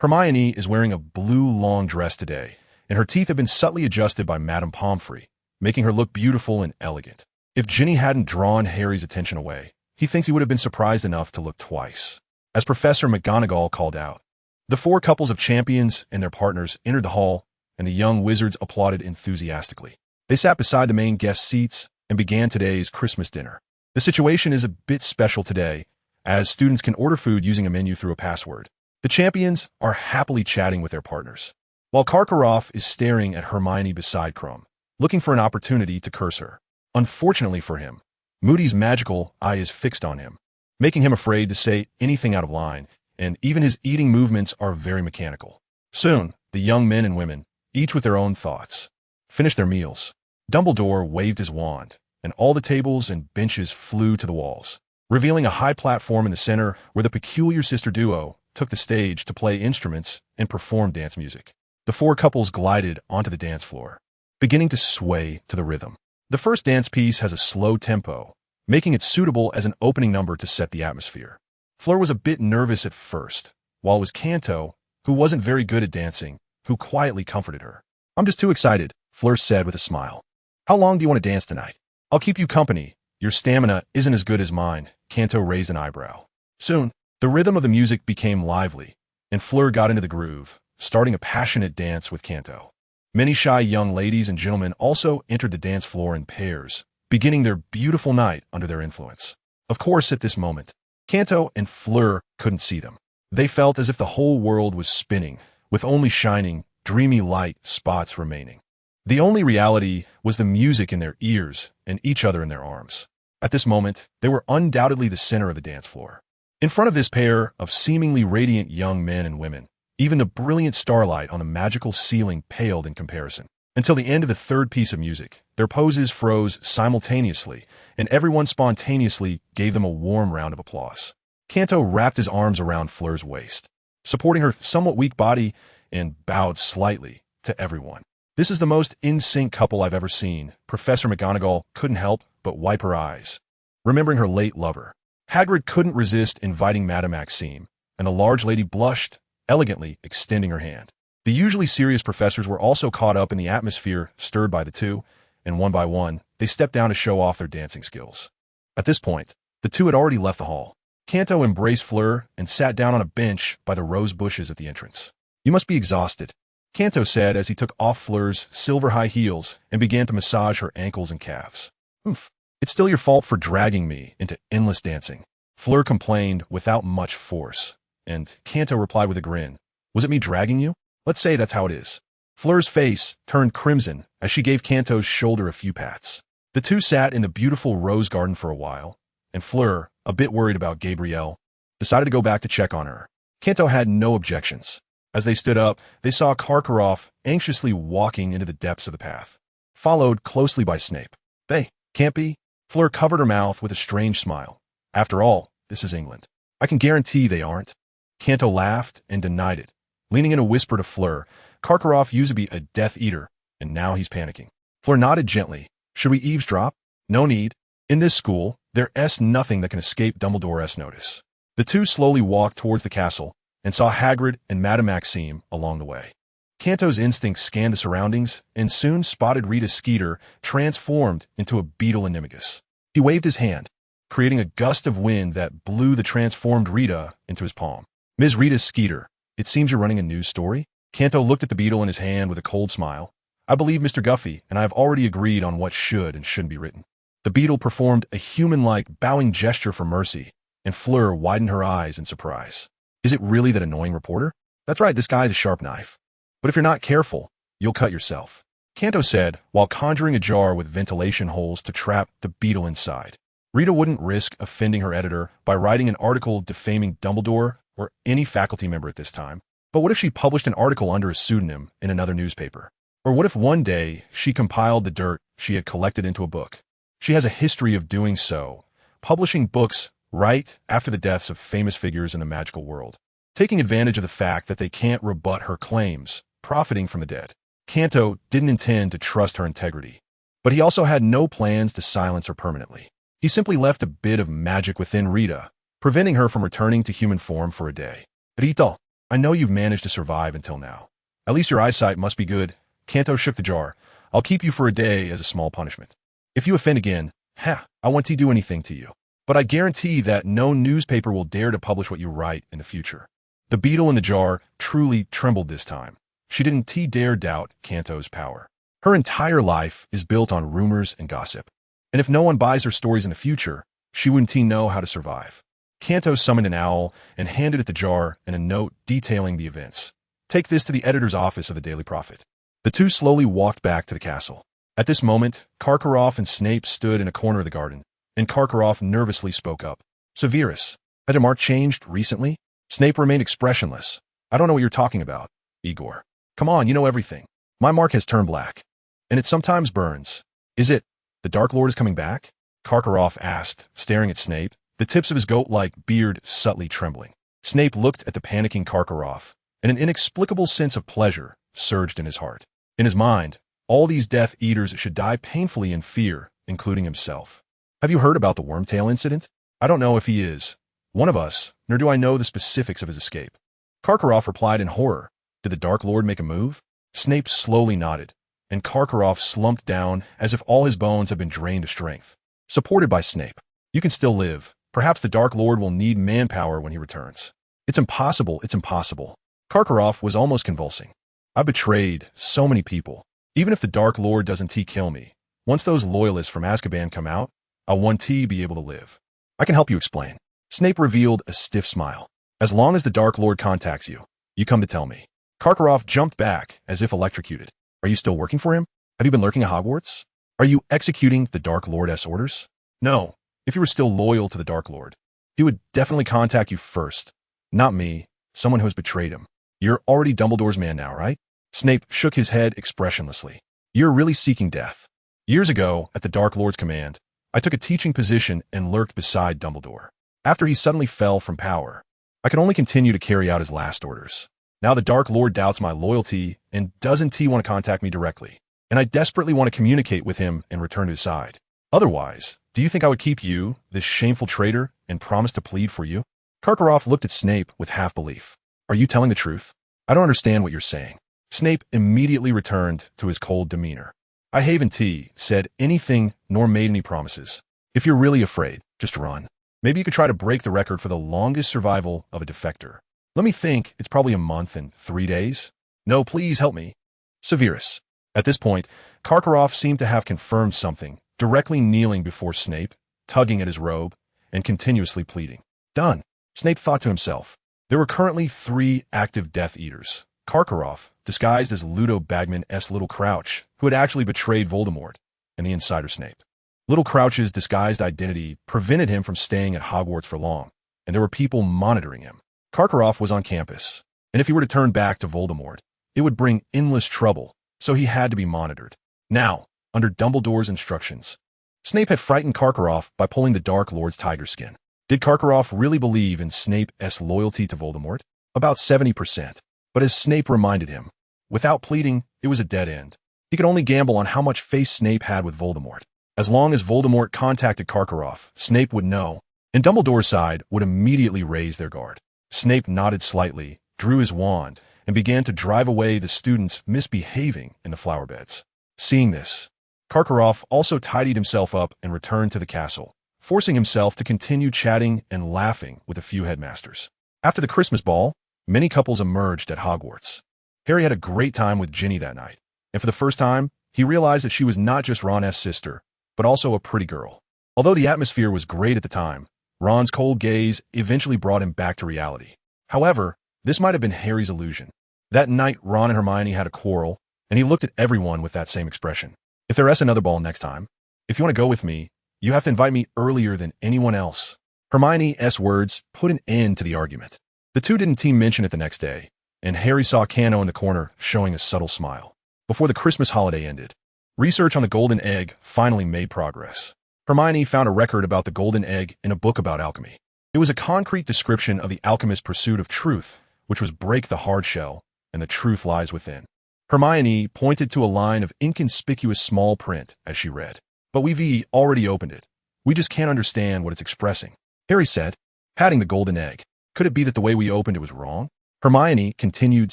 Hermione is wearing a blue long dress today, and her teeth have been subtly adjusted by Madame Pomfrey, making her look beautiful and elegant. If Ginny hadn't drawn Harry's attention away, he thinks he would have been surprised enough to look twice. As Professor McGonagall called out, the 4 couples of champions and their partners entered the hall, and the young wizards applauded enthusiastically. They sat beside the main guest seats and began today's Christmas dinner. The situation is a bit special today, as students can order food using a menu through a password. The champions are happily chatting with their partners, while Karkaroff is staring at Hermione beside Krum, looking for an opportunity to curse her. Unfortunately for him, Moody's magical eye is fixed on him, making him afraid to say anything out of line, and even his eating movements are very mechanical. Soon, the young men and women, each with their own thoughts, finished their meals. Dumbledore waved his wand, and all the tables and benches flew to the walls, revealing a high platform in the center where the peculiar sister duo took the stage to play instruments and perform dance music. The 4 couples glided onto the dance floor, beginning to sway to the rhythm. The first dance piece has a slow tempo, making it suitable as an opening number to set the atmosphere. Fleur was a bit nervous at first, while it was Canto, who wasn't very good at dancing, who quietly comforted her. I'm just too excited, Fleur said with a smile. How long do you want to dance tonight? I'll keep you company. Your stamina isn't as good as mine, Canto raised an eyebrow. Soon, the rhythm of the music became lively, and Fleur got into the groove, starting a passionate dance with Canto. Many shy young ladies and gentlemen also entered the dance floor in pairs, beginning their beautiful night under their influence. Of course, at this moment, Canto and Fleur couldn't see them. They felt as if the whole world was spinning, with only shining, dreamy light spots remaining. The only reality was the music in their ears and each other in their arms. At this moment, they were undoubtedly the center of the dance floor. In front of this pair of seemingly radiant young men and women, even the brilliant starlight on the magical ceiling paled in comparison. Until the end of the third piece of music, their poses froze simultaneously, and everyone spontaneously gave them a warm round of applause. Canto wrapped his arms around Fleur's waist, supporting her somewhat weak body, and bowed slightly to everyone. This is the most in-sync couple I've ever seen. Professor McGonagall couldn't help but wipe her eyes, remembering her late lover. Hagrid couldn't resist inviting Madame Maxime, and the large lady blushed, elegantly extending her hand. The usually serious professors were also caught up in the atmosphere stirred by the two, and one by one, they stepped down to show off their dancing skills. At this point, the two had already left the hall. Canto embraced Fleur and sat down on a bench by the rose bushes at the entrance. You must be exhausted, Canto said as he took off Fleur's silver high heels and began to massage her ankles and calves. Oof. It's still your fault for dragging me into endless dancing, Fleur complained without much force, and Canto replied with a grin. Was it me dragging you? Let's say that's how it is. Fleur's face turned crimson as she gave Canto's shoulder a few pats. The two sat in the beautiful rose garden for a while, and Fleur, a bit worried about Gabrielle, decided to go back to check on her. Canto had no objections. As they stood up, they saw Karkaroff anxiously walking into the depths of the path, followed closely by Snape. They can't be. Fleur covered her mouth with a strange smile. After all, this is England. I can guarantee they aren't. Canto laughed and denied it, leaning in a whisper to Fleur. Karkaroff used to be a Death Eater, and now he's panicking. Fleur nodded gently. Should we eavesdrop? No need. In this school, there's nothing that can escape Dumbledore's notice. The two slowly walked towards the castle and saw Hagrid and Madame Maxime along the way. Canto's instincts scanned the surroundings and soon spotted Rita Skeeter transformed into a beetle animagus. He waved his hand, creating a gust of wind that blew the transformed Rita into his palm. Ms. Rita Skeeter, it seems you're running a news story? Canto looked at the beetle in his hand with a cold smile. I believe Mr. Guffey and I have already agreed on what should and shouldn't be written. The beetle performed a human-like bowing gesture for mercy, and Fleur widened her eyes in surprise. Is it really that annoying reporter? That's right, this guy's a sharp knife. But if you're not careful, you'll cut yourself, Canto said while conjuring a jar with ventilation holes to trap the beetle inside. Rita wouldn't risk offending her editor by writing an article defaming Dumbledore or any faculty member at this time. But what if she published an article under a pseudonym in another newspaper? Or what if one day she compiled the dirt she had collected into a book? She has a history of doing so, publishing books right after the deaths of famous figures in the magical world, taking advantage of the fact that they can't rebut her claims, profiting from the dead. Canto didn't intend to trust her integrity, but he also had no plans to silence her permanently. He simply left a bit of magic within Rita, preventing her from returning to human form for a day. Rita, I know you've managed to survive until now. At least your eyesight must be good. Canto shook the jar. I'll keep you for a day as a small punishment. If you offend again, I won't do anything to you. But I guarantee that no newspaper will dare to publish what you write in the future. The beetle in the jar truly trembled this time. She didn't dare doubt Canto's power. Her entire life is built on rumors and gossip. And if no one buys her stories in the future, she wouldn't know how to survive. Canto summoned an owl and handed it the jar and a note detailing the events. Take this to the editor's office of the Daily Prophet. The two slowly walked back to the castle. At this moment, Karkaroff and Snape stood in a corner of the garden, and Karkaroff nervously spoke up. Severus, had your mark changed recently? Snape remained expressionless. I don't know what you're talking about, Igor. Come on, you know everything. My mark has turned black, and it sometimes burns. Is it the Dark Lord is coming back? Karkaroff asked, staring at Snape, the tips of his goat-like beard subtly trembling. Snape looked at the panicking Karkaroff, and an inexplicable sense of pleasure surged in his heart. In his mind, all these Death Eaters should die painfully in fear, including himself. Have you heard about the Wormtail incident? I don't know if he is one of us, nor do I know the specifics of his escape. Karkaroff replied in horror. Did the Dark Lord make a move? Snape slowly nodded, and Karkaroff slumped down as if all his bones had been drained of strength. Supported by Snape, you can still live. Perhaps the Dark Lord will need manpower when he returns. It's impossible, it's impossible. Karkaroff was almost convulsing. I betrayed so many people. Even if the Dark Lord doesn't kill me, once those loyalists from Azkaban come out, I'll want be able to live. I can help you explain. Snape revealed a stiff smile. As long as the Dark Lord contacts you, you come to tell me. Karkaroff jumped back as if electrocuted. Are you still working for him? Have you been lurking at Hogwarts? Are you executing the Dark Lord's orders? No. If you were still loyal to the Dark Lord, he would definitely contact you first. Not me, someone who has betrayed him. You're already Dumbledore's man now, right? Snape shook his head expressionlessly. You're really seeking death. Years ago, at the Dark Lord's command, I took a teaching position and lurked beside Dumbledore. After he suddenly fell from power, I could only continue to carry out his last orders. Now the Dark Lord doubts my loyalty and doesn't want to contact me directly, and I desperately want to communicate with him and return to his side. Otherwise, do you think I would keep you, this shameful traitor, and promise to plead for you? Karkaroff looked at Snape with half-belief. Are you telling the truth? I don't understand what you're saying. Snape immediately returned to his cold demeanor. I haven't said anything nor made any promises. If you're really afraid, just run. Maybe you could try to break the record for the longest survival of a defector. Let me think, it's probably a month and 3 days? No, please help me. Severus. At this point, Karkaroff seemed to have confirmed something, directly kneeling before Snape, tugging at his robe, and continuously pleading. Done. Snape thought to himself. There were currently 3 active Death Eaters. Karkaroff, disguised as Ludo Bagman's Little Crouch, who had actually betrayed Voldemort, and the insider Snape. Little Crouch's disguised identity prevented him from staying at Hogwarts for long, and there were people monitoring him. Karkaroff was on campus, and if he were to turn back to Voldemort, it would bring endless trouble, so he had to be monitored. Now, under Dumbledore's instructions, Snape had frightened Karkaroff by pulling the Dark Lord's tiger skin. Did Karkaroff really believe in Snape's loyalty to Voldemort? About 70%. But as Snape reminded him, without pleading, it was a dead end. He could only gamble on how much faith Snape had with Voldemort. As long as Voldemort contacted Karkaroff, Snape would know, and Dumbledore's side would immediately raise their guard. Snape nodded slightly, drew his wand, and began to drive away the students misbehaving in the flower beds. Seeing this, Karkaroff also tidied himself up and returned to the castle, forcing himself to continue chatting and laughing with a few headmasters. After the Christmas ball, many couples emerged at Hogwarts. Harry had a great time with Ginny that night, and for the first time, he realized that she was not just Ron's sister, but also a pretty girl. Although the atmosphere was great at the time, Ron's cold gaze eventually brought him back to reality. However, this might have been Harry's illusion. That night, Ron and Hermione had a quarrel, and he looked at everyone with that same expression. If there's another ball next time, if you want to go with me, you have to invite me earlier than anyone else. Hermione's words put an end to the argument. The two didn't team mention it the next day, and Harry saw Cano in the corner showing a subtle smile. Before the Christmas holiday ended, research on the golden egg finally made progress. Hermione found a record about the golden egg in a book about alchemy. It was a concrete description of the alchemist's pursuit of truth, which was break the hard shell, and the truth lies within. Hermione pointed to a line of inconspicuous small print as she read. But we've already opened it. We just can't understand what it's expressing. Harry said, patting the golden egg. Could it be that the way we opened it was wrong? Hermione continued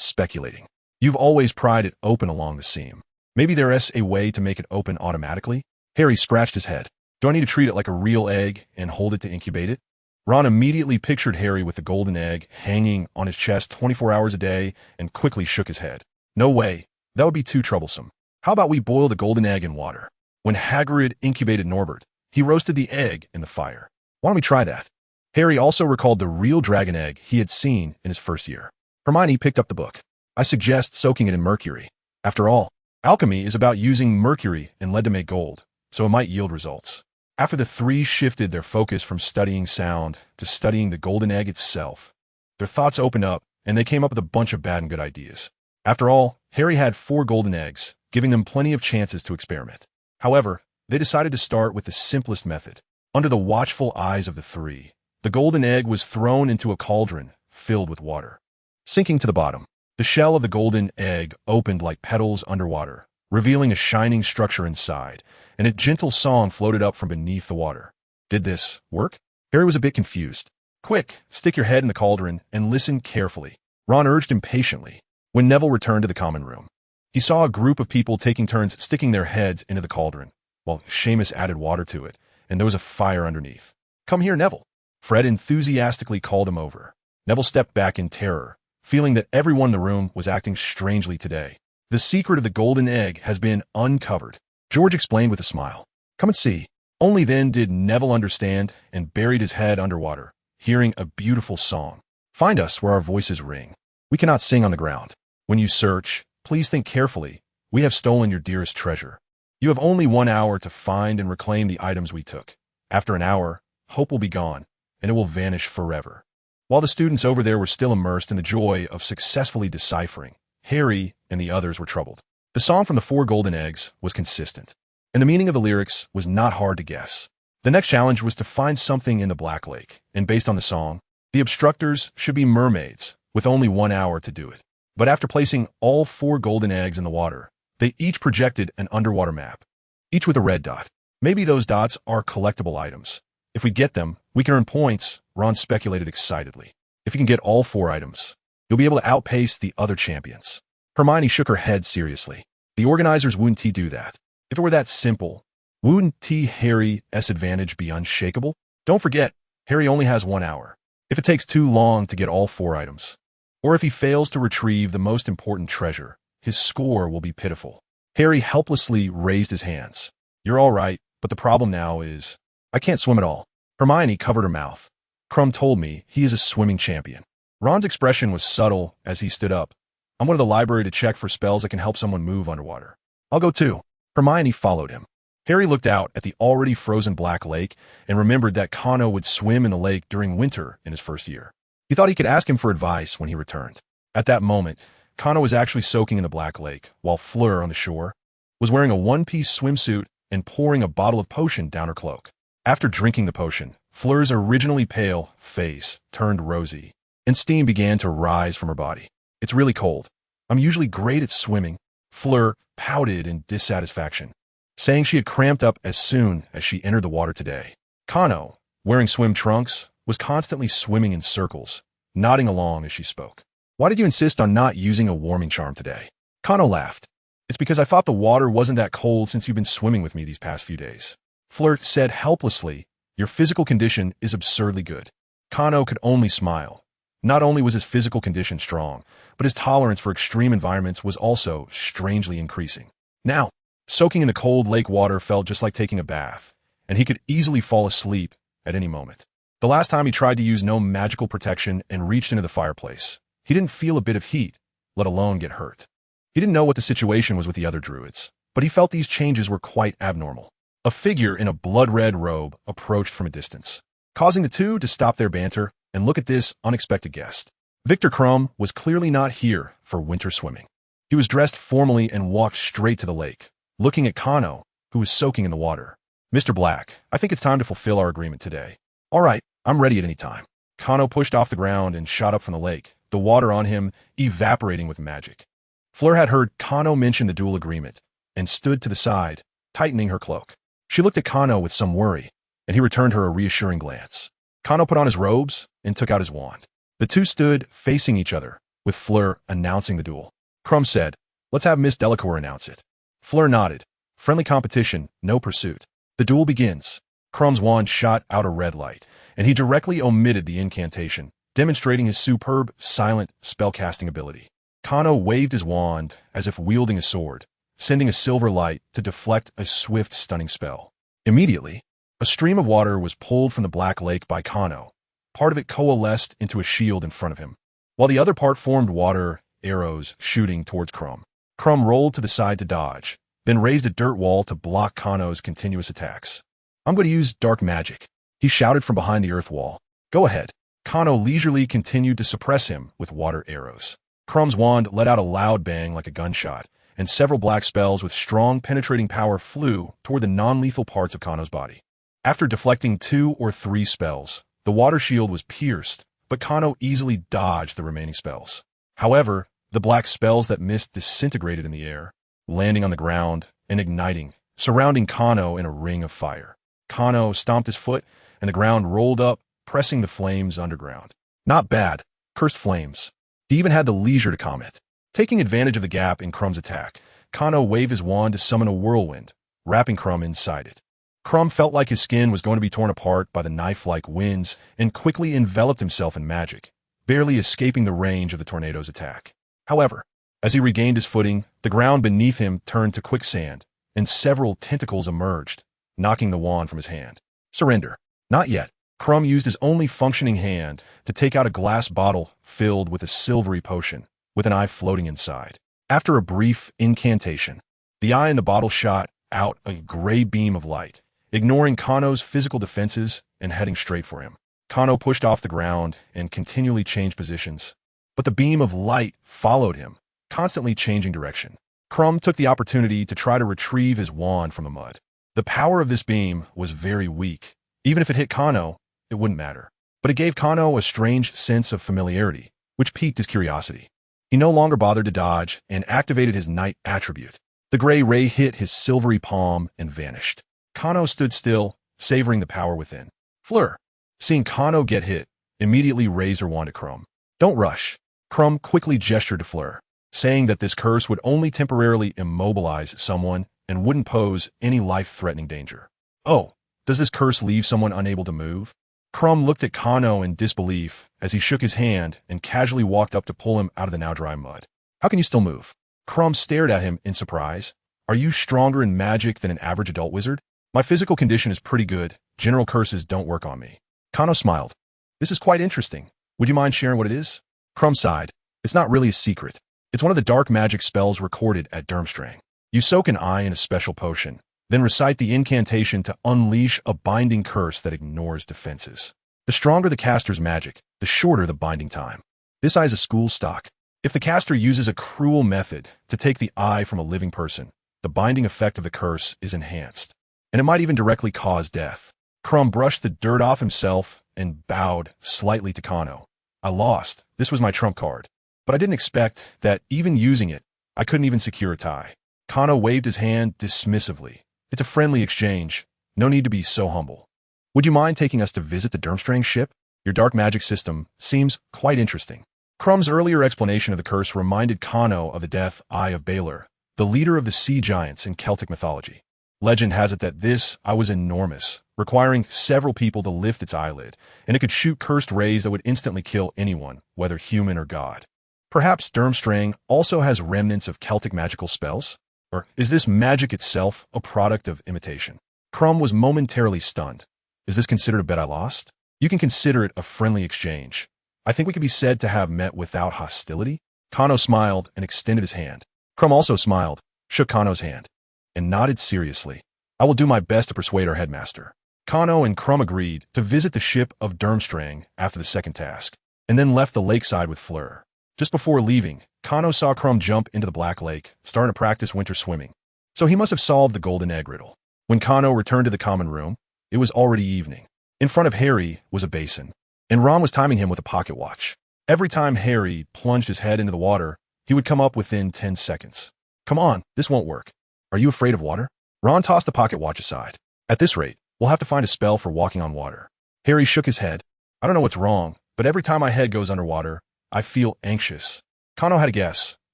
speculating. You've always pried it open along the seam. Maybe there's a way to make it open automatically? Harry scratched his head. Do I need to treat it like a real egg and hold it to incubate it? Ron immediately pictured Harry with the golden egg hanging on his chest 24 hours a day and quickly shook his head. No way. That would be too troublesome. How about we boil the golden egg in water? When Hagrid incubated Norbert, he roasted the egg in the fire. Why don't we try that? Harry also recalled the real dragon egg he had seen in his first year. Hermione picked up the book. I suggest soaking it in mercury. After all, alchemy is about using mercury and lead to make gold, so it might yield results. After the three shifted their focus from studying sound to studying the golden egg itself, their thoughts opened up and they came up with a bunch of bad and good ideas. After all, Harry had 4 golden eggs, giving them plenty of chances to experiment. However, they decided to start with the simplest method. Under the watchful eyes of the three, the golden egg was thrown into a cauldron filled with water. Sinking to the bottom, the shell of the golden egg opened like petals underwater, revealing a shining structure inside, and a gentle song floated up from beneath the water. Did this work? Harry was a bit confused. Quick, stick your head in the cauldron and listen carefully, Ron urged impatiently. When Neville returned to the common room, he saw a group of people taking turns sticking their heads into the cauldron, while Seamus added water to it, and there was a fire underneath. Come here, Neville. Fred enthusiastically called him over. Neville stepped back in terror, feeling that everyone in the room was acting strangely today. The secret of the golden egg has been uncovered, George explained with a smile. Come and see. Only then did Neville understand and buried his head underwater, hearing a beautiful song. Find us where our voices ring. We cannot sing on the ground. When you search, please think carefully. We have stolen your dearest treasure. You have only 1 hour to find and reclaim the items we took. After an hour, hope will be gone, and it will vanish forever. While the students over there were still immersed in the joy of successfully deciphering, Harry and the others were troubled. The song from the 4 golden eggs was consistent, and the meaning of the lyrics was not hard to guess. The next challenge was to find something in the Black Lake, and based on the song, the obstructors should be mermaids, with only 1 hour to do it. But after placing all 4 golden eggs in the water, they each projected an underwater map, each with a red dot. Maybe those dots are collectible items. If we get them, we can earn points, Ron speculated excitedly. If you can get all 4 items, you'll be able to outpace the other champions. Hermione shook her head seriously. The organizers wouldn't do that. If it were that simple, wouldn't Harry's advantage be unshakable? Don't forget, Harry only has 1 hour. If it takes too long to get all 4 items, or if he fails to retrieve the most important treasure, his score will be pitiful. Harry helplessly raised his hands. You're all right, but the problem now is, I can't swim at all. Hermione covered her mouth. Krum told me he is a swimming champion. Ron's expression was subtle as he stood up. I'm going to the library to check for spells that can help someone move underwater. I'll go too. Hermione followed him. Harry looked out at the already frozen Black Lake and remembered that Kano would swim in the lake during winter in his first year. He thought he could ask him for advice when he returned. At that moment, Kano was actually soaking in the Black Lake, while Fleur on the shore was wearing a one-piece swimsuit and pouring a bottle of potion down her cloak. After drinking the potion, Fleur's originally pale face turned rosy, and steam began to rise from her body. It's really cold. I'm usually great at swimming. Fleur pouted in dissatisfaction, saying she had cramped up as soon as she entered the water today. Kano, wearing swim trunks, was constantly swimming in circles, nodding along as she spoke. Why did you insist on not using a warming charm today? Kano laughed. It's because I thought the water wasn't that cold since you've been swimming with me these past few days. Fleur said helplessly, your physical condition is absurdly good. Kano could only smile. Not only was his physical condition strong, but his tolerance for extreme environments was also strangely increasing. Now, soaking in the cold lake water felt just like taking a bath, and he could easily fall asleep at any moment. The last time he tried to use no magical protection and reached into the fireplace, he didn't feel a bit of heat, let alone get hurt. He didn't know what the situation was with the other druids, but he felt these changes were quite abnormal. A figure in a blood-red robe approached from a distance, causing the two to stop their banter and look at this unexpected guest. Victor Krum was clearly not here for winter swimming. He was dressed formally and walked straight to the lake, looking at Kano, who was soaking in the water. Mr. Black, I think it's time to fulfill our agreement today. All right, I'm ready at any time. Kano pushed off the ground and shot up from the lake, the water on him evaporating with magic. Fleur had heard Kano mention the duel agreement and stood to the side, tightening her cloak. She looked at Kano with some worry, and he returned her a reassuring glance. Kano put on his robes and took out his wand. The two stood facing each other, with Fleur announcing the duel. Krum said, let's have Miss Delacour announce it. Fleur nodded. Friendly competition, no pursuit. The duel begins. Krum's wand shot out a red light, and he directly omitted the incantation, demonstrating his superb, silent spellcasting ability. Kano waved his wand as if wielding a sword, sending a silver light to deflect a swift, stunning spell. Immediately, a stream of water was pulled from the Black Lake by Kano. Part of it coalesced into a shield in front of him, while the other part formed water arrows shooting towards Krum. Krum rolled to the side to dodge, then raised a dirt wall to block Kano's continuous attacks. I'm going to use dark magic, he shouted from behind the earth wall. Go ahead. Kano leisurely continued to suppress him with water arrows. Krum's wand let out a loud bang like a gunshot, and several black spells with strong penetrating power flew toward the non-lethal parts of Kano's body. After deflecting 2 or 3 spells, the water shield was pierced, but Kano easily dodged the remaining spells. However, the black spells that missed disintegrated in the air, landing on the ground and igniting, surrounding Kano in a ring of fire. Kano stomped his foot, and the ground rolled up, pressing the flames underground. Not bad, cursed flames. He even had the leisure to comment. Taking advantage of the gap in Krum's attack, Kano waved his wand to summon a whirlwind, wrapping Krum inside it. Krum felt like his skin was going to be torn apart by the knife-like winds and quickly enveloped himself in magic, barely escaping the range of the tornado's attack. However, as he regained his footing, the ground beneath him turned to quicksand, and several tentacles emerged, knocking the wand from his hand. Surrender. Not yet. Krum used his only functioning hand to take out a glass bottle filled with a silvery potion, with an eye floating inside. After a brief incantation, the eye in the bottle shot out a gray beam of light, ignoring Kano's physical defenses and heading straight for him. Kano pushed off the ground and continually changed positions, but the beam of light followed him, constantly changing direction. Krum took the opportunity to try to retrieve his wand from the mud. The power of this beam was very weak. Even if it hit Kano, it wouldn't matter. But it gave Kano a strange sense of familiarity, which piqued his curiosity. He no longer bothered to dodge and activated his night attribute. The gray ray hit his silvery palm and vanished. Kano stood still, savoring the power within. Fleur, seeing Kano get hit, immediately raised her wand at Krum. Don't rush. Krum quickly gestured to Fleur, saying that this curse would only temporarily immobilize someone and wouldn't pose any life-threatening danger. Oh, does this curse leave someone unable to move? Crumb looked at Kano in disbelief as he shook his hand and casually walked up to pull him out of the now dry mud. How can you still move? Crumb stared at him in surprise. Are you stronger in magic than an average adult wizard? My physical condition is pretty good. General curses don't work on me. Kano smiled. This is quite interesting. Would you mind sharing what it is? Crumb sighed. It's not really a secret. It's one of the dark magic spells recorded at Durmstrang. You soak an eye in a special potion, then recite the incantation to unleash a binding curse that ignores defenses. The stronger the caster's magic, the shorter the binding time. This eye is a school stock. If the caster uses a cruel method to take the eye from a living person, the binding effect of the curse is enhanced, and it might even directly cause death. Crumb brushed the dirt off himself and bowed slightly to Kano. I lost. This was my trump card. But I didn't expect that, even using it, I couldn't even secure a tie. Kano waved his hand dismissively. It's a friendly exchange. No need to be so humble. Would you mind taking us to visit the Durmstrang ship? Your dark magic system seems quite interesting. Crumb's earlier explanation of the curse reminded Kano of the death eye of Balor, the leader of the sea giants in Celtic mythology. Legend has it that this eye was enormous, requiring several people to lift its eyelid, and it could shoot cursed rays that would instantly kill anyone, whether human or god. Perhaps Durmstrang also has remnants of Celtic magical spells? Or is this magic itself a product of imitation? Crumb was momentarily stunned. Is this considered a bet I lost? You can consider it a friendly exchange. I think we could be said to have met without hostility. Kano smiled and extended his hand. Crumb also smiled, shook Kano's hand, and nodded seriously. I will do my best to persuade our headmaster. Kano and Crumb agreed to visit the ship of Durmstrang after the second task, and then left the lakeside with Fleur. Just before leaving, Kano saw Crumb jump into the Black Lake, starting to practice winter swimming. So he must have solved the golden egg riddle. When Kano returned to the common room, it was already evening. In front of Harry was a basin, and Ron was timing him with a pocket watch. Every time Harry plunged his head into the water, he would come up within 10 seconds. Come on, this won't work. Are you afraid of water? Ron tossed the pocket watch aside. At this rate, we'll have to find a spell for walking on water. Harry shook his head. I don't know what's wrong, but every time my head goes underwater, I feel anxious. Kano had a guess.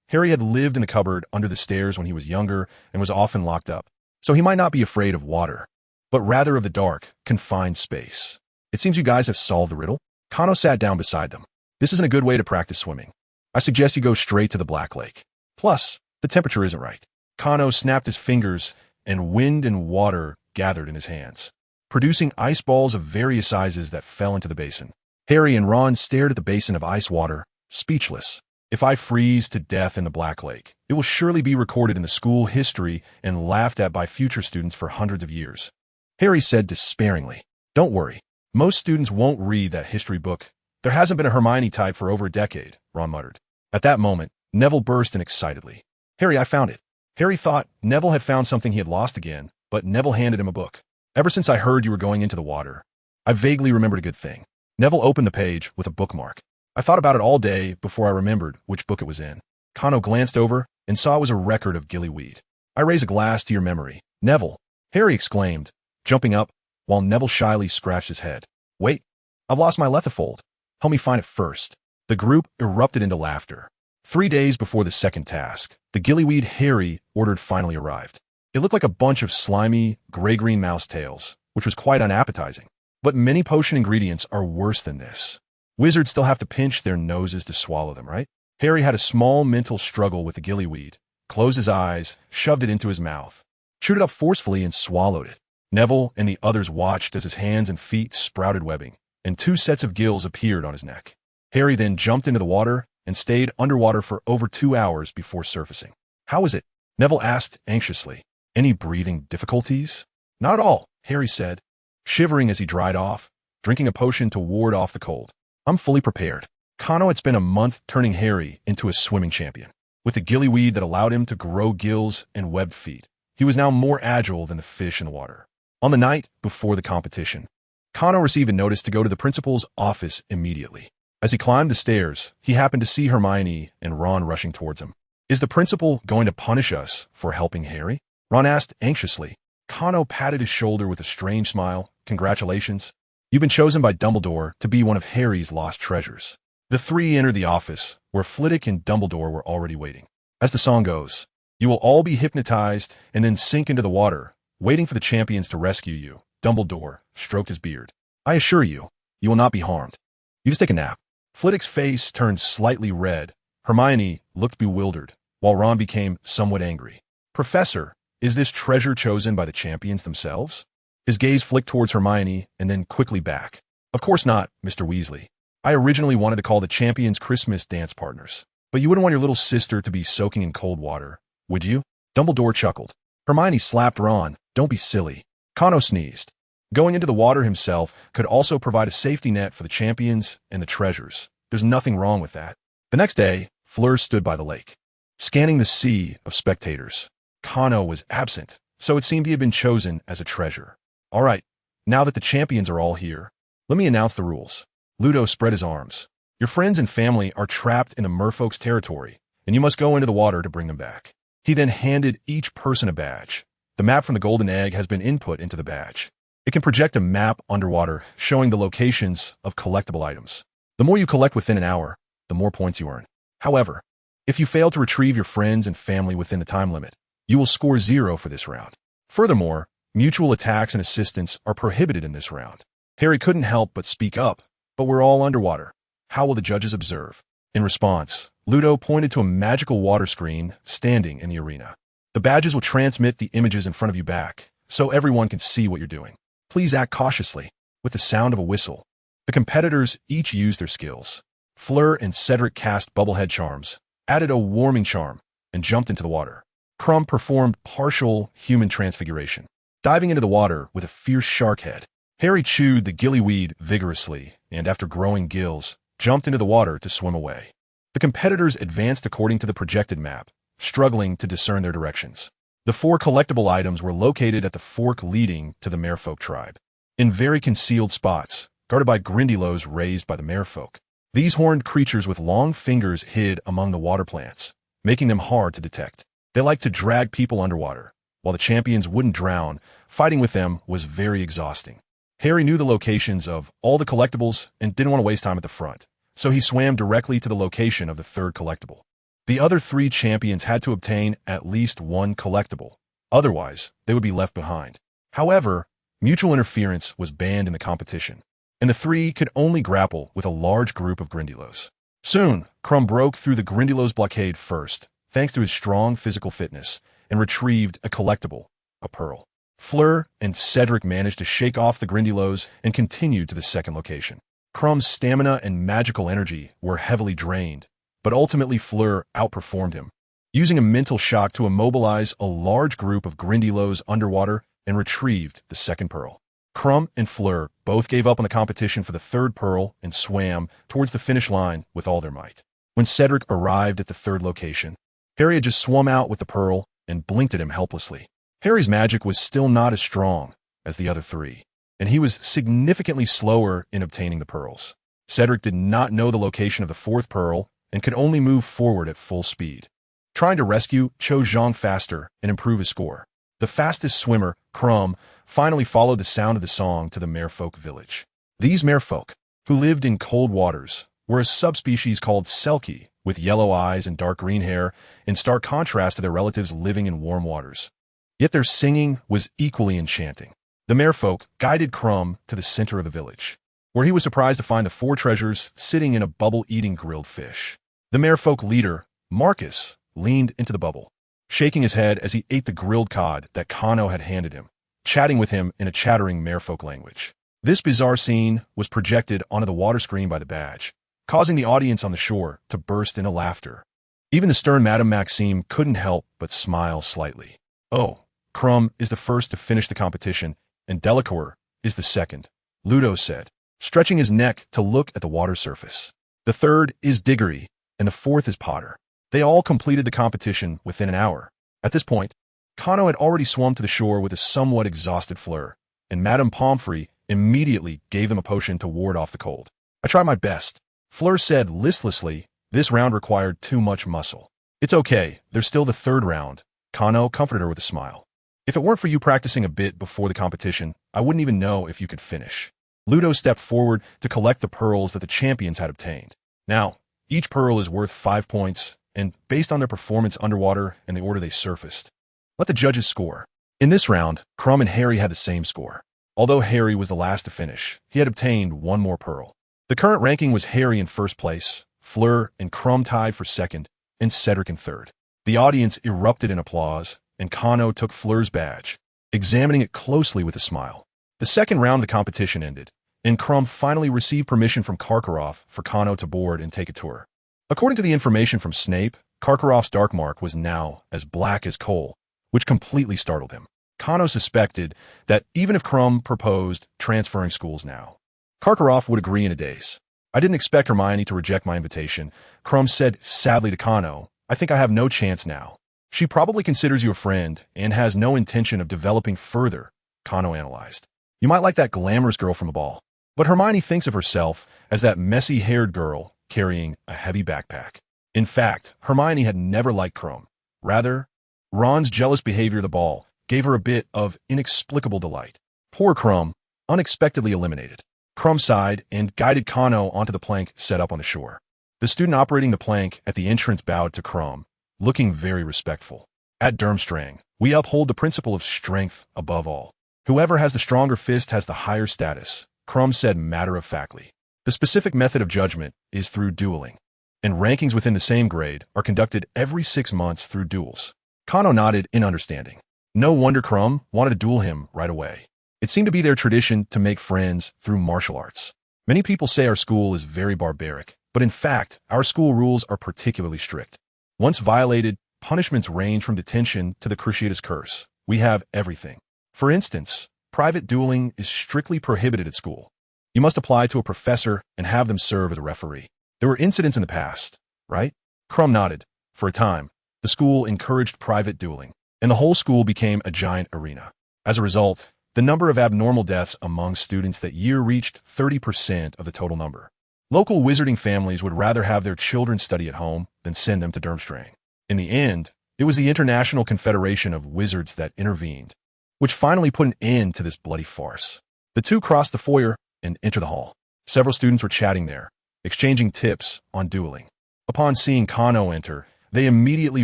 Harry had lived in the cupboard under the stairs when he was younger and was often locked up, so he might not be afraid of water, but rather of the dark, confined space. It seems you guys have solved the riddle. Kano sat down beside them. This isn't a good way to practice swimming. I suggest you go straight to the Black Lake. Plus, the temperature isn't right. Kano snapped his fingers, and wind and water gathered in his hands, producing ice balls of various sizes that fell into the basin. Harry and Ron stared at the basin of ice water, speechless. If I freeze to death in the Black Lake, it will surely be recorded in the school history and laughed at by future students for hundreds of years. Harry said despairingly, Don't worry. Most students won't read that history book. There hasn't been a Hermione type for over a decade, Ron muttered. At that moment, Neville burst in excitedly. Harry, I found it. Harry thought Neville had found something he had lost again, but Neville handed him a book. Ever since I heard you were going into the water, I vaguely remembered a good thing. Neville opened the page with a bookmark. I thought about it all day before I remembered which book it was in. Kano glanced over and saw it was a record of gillyweed. I raise a glass to your memory, Neville, Harry exclaimed, jumping up, while Neville shyly scratched his head. Wait, I've lost my lethifold. Help me find it first. The group erupted into laughter. 3 days before the second task, the gillyweed Harry ordered finally arrived. It looked like a bunch of slimy, gray-green mouse tails, which was quite unappetizing. But many potion ingredients are worse than this. Wizards still have to pinch their noses to swallow them, right? Harry had a small mental struggle with the gillyweed, closed his eyes, shoved it into his mouth, chewed it up forcefully and swallowed it. Neville and the others watched as his hands and feet sprouted webbing, and 2 sets of gills appeared on his neck. Harry then jumped into the water and stayed underwater for over 2 hours before surfacing. How is it? Neville asked anxiously. Any breathing difficulties? Not at all, Harry said, shivering as he dried off, drinking a potion to ward off the cold. I'm fully prepared. Kano had spent a month turning Harry into a swimming champion. With the gillyweed that allowed him to grow gills and webbed feet, he was now more agile than the fish in the water. On the night before the competition, Kano received a notice to go to the principal's office immediately. As he climbed the stairs, he happened to see Hermione and Ron rushing towards him. Is the principal going to punish us for helping Harry? Ron asked anxiously. Kano patted his shoulder with a strange smile. Congratulations. You've been chosen by Dumbledore to be one of Harry's lost treasures. The 3 entered the office, where Flitwick and Dumbledore were already waiting. As the song goes, you will all be hypnotized and then sink into the water, waiting for the champions to rescue you. Dumbledore stroked his beard. I assure you, You will not be harmed. You just take a nap. Flitwick's face turned slightly red. Hermione looked bewildered, while Ron became somewhat angry. Professor, is this treasure chosen by the champions themselves? His gaze flicked towards Hermione and then quickly back. Of course not, Mr. Weasley. I originally wanted to call the champions Christmas dance partners. But you wouldn't want your little sister to be soaking in cold water, would you? Dumbledore chuckled. Hermione slapped Ron. Don't be silly. Cano sneezed. Going into the water himself could also provide a safety net for the champions and the treasures. There's nothing wrong with that. The next day, Fleur stood by the lake, scanning the sea of spectators. Cano was absent, so it seemed he had been chosen as a treasure. All right, now that the champions are all here, let me announce the rules. Ludo spread his arms. Your friends and family are trapped in the merfolk's territory, and you must go into the water to bring them back. He then handed each person a badge. The map from the golden egg has been input into the badge. It can project a map underwater showing the locations of collectible items. The more you collect within an hour, the more points you earn. However, if you fail to retrieve your friends and family within the time limit, you will score 0 for this round. Furthermore, mutual attacks and assistance are prohibited in this round. Harry couldn't help but speak up, but we're all underwater. How will the judges observe? In response, Ludo pointed to a magical water screen standing in the arena. The badges will transmit the images in front of you back, so everyone can see what you're doing. Please act cautiously. With the sound of a whistle, the competitors each used their skills. Fleur and Cedric cast bubblehead charms, added a warming charm, and jumped into the water. Krum performed partial human transfiguration, diving into the water with a fierce shark head. Harry chewed the gillyweed vigorously, and after growing gills, jumped into the water to swim away. The competitors advanced according to the projected map, struggling to discern their directions. The 4 collectible items were located at the fork leading to the merfolk tribe, in very concealed spots, guarded by grindylows raised by the merfolk. These horned creatures with long fingers hid among the water plants, making them hard to detect. They liked to drag people underwater. While the champions wouldn't drown, fighting with them was very exhausting. Harry knew the locations of all the collectibles and didn't want to waste time at the front, so he swam directly to the location of the 3rd collectible. The other 3 champions had to obtain at least 1 collectible, otherwise they would be left behind. However, mutual interference was banned in the competition, and the 3 could only grapple with a large group of Grindylows. Soon, Krum broke through the Grindylows blockade first, thanks to his strong physical fitness, and retrieved a collectible, a pearl. Fleur and Cedric managed to shake off the Grindylows and continued to the 2nd location. Krum's stamina and magical energy were heavily drained, but ultimately Fleur outperformed him, using a mental shock to immobilize a large group of Grindylows underwater and retrieved the 2nd pearl. Krum and Fleur both gave up on the competition for the 3rd pearl and swam towards the finish line with all their might. When Cedric arrived at the 3rd location, Harry had just swum out with the pearl and blinked at him helplessly. Harry's magic was still not as strong as the other 3, and he was significantly slower in obtaining the pearls. Cedric did not know the location of the 4th pearl and could only move forward at full speed. Trying to rescue Cho Zhang faster and improve his score. The fastest swimmer, Krum, finally followed the sound of the song to the merfolk village. These merfolk, who lived in cold waters, were a subspecies called Selkie, with yellow eyes and dark green hair, in stark contrast to their relatives living in warm waters. Yet their singing was equally enchanting. The merfolk guided Krum to the center of the village, where he was surprised to find the 4 treasures sitting in a bubble-eating grilled fish. The merfolk leader, Marcus, leaned into the bubble, shaking his head as he ate the grilled cod that Kano had handed him, chatting with him in a chattering merfolk language. This bizarre scene was projected onto the water screen by the badge, causing the audience on the shore to burst into laughter. Even the stern Madame Maxime couldn't help but smile slightly. Oh, Krum is the first to finish the competition, and Delacour is the 2nd, Ludo said, stretching his neck to look at the water surface. The 3rd is Diggory, and the 4th is Potter. They all completed the competition within an hour. At this point, Kano had already swum to the shore with a somewhat exhausted Fleur, and Madame Pomfrey immediately gave them a potion to ward off the cold. I tried my best, Fleur said listlessly. This round required too much muscle. It's okay, there's still the 3rd round. Kano comforted her with a smile. If it weren't for you practicing a bit before the competition, I wouldn't even know if you could finish. Ludo stepped forward to collect the pearls that the champions had obtained. Now, each pearl is worth 5 points, and based on their performance underwater and the order they surfaced. Let the judges score. In this round, Krum and Harry had the same score. Although Harry was the last to finish, he had obtained one more pearl. The current ranking was Harry in first place, Fleur and Crumb tied for second, and Cedric in third. The audience erupted in applause, and Kano took Fleur's badge, examining it closely with a smile. The second round of the competition ended, and Crumb finally received permission from Karkaroff for Kano to board and take a tour. According to the information from Snape, Karkaroff's dark mark was now as black as coal, which completely startled him. Kano suspected that even if Crumb proposed transferring schools now, Karkaroff would agree in a daze. I didn't expect Hermione to reject my invitation, Crumb said sadly to Kano. I think I have no chance now. She probably considers you a friend and has no intention of developing further, Kano analyzed. You might like that glamorous girl from a ball, but Hermione thinks of herself as that messy-haired girl carrying a heavy backpack. In fact, Hermione had never liked Crumb. Rather, Ron's jealous behavior at the ball gave her a bit of inexplicable delight. Poor Crumb, unexpectedly eliminated. Crumb sighed and guided Kano onto the plank set up on the shore. The student operating the plank at the entrance bowed to Crumb, looking very respectful. At Durmstrang, we uphold the principle of strength above all. Whoever has the stronger fist has the higher status, Crumb said matter-of-factly. The specific method of judgment is through dueling, and rankings within the same grade are conducted every 6 months through duels. Kano nodded in understanding. No wonder Crumb wanted to duel him right away. It seemed to be their tradition to make friends through martial arts. Many people say our school is very barbaric, but in fact, our school rules are particularly strict. Once violated, punishments range from detention to the Cruciatus Curse. We have everything. For instance, private dueling is strictly prohibited at school. You must apply to a professor and have them serve as a referee. There were incidents in the past, right? Crumb nodded. For a time, the school encouraged private dueling, and the whole school became a giant arena. As a result, the number of abnormal deaths among students that year reached 30% of the total number. Local wizarding families would rather have their children study at home than send them to Durmstrang. In the end, it was the International Confederation of Wizards that intervened, which finally put an end to this bloody farce. The two crossed the foyer and entered the hall. Several students were chatting there, exchanging tips on dueling. Upon seeing Kano enter, they immediately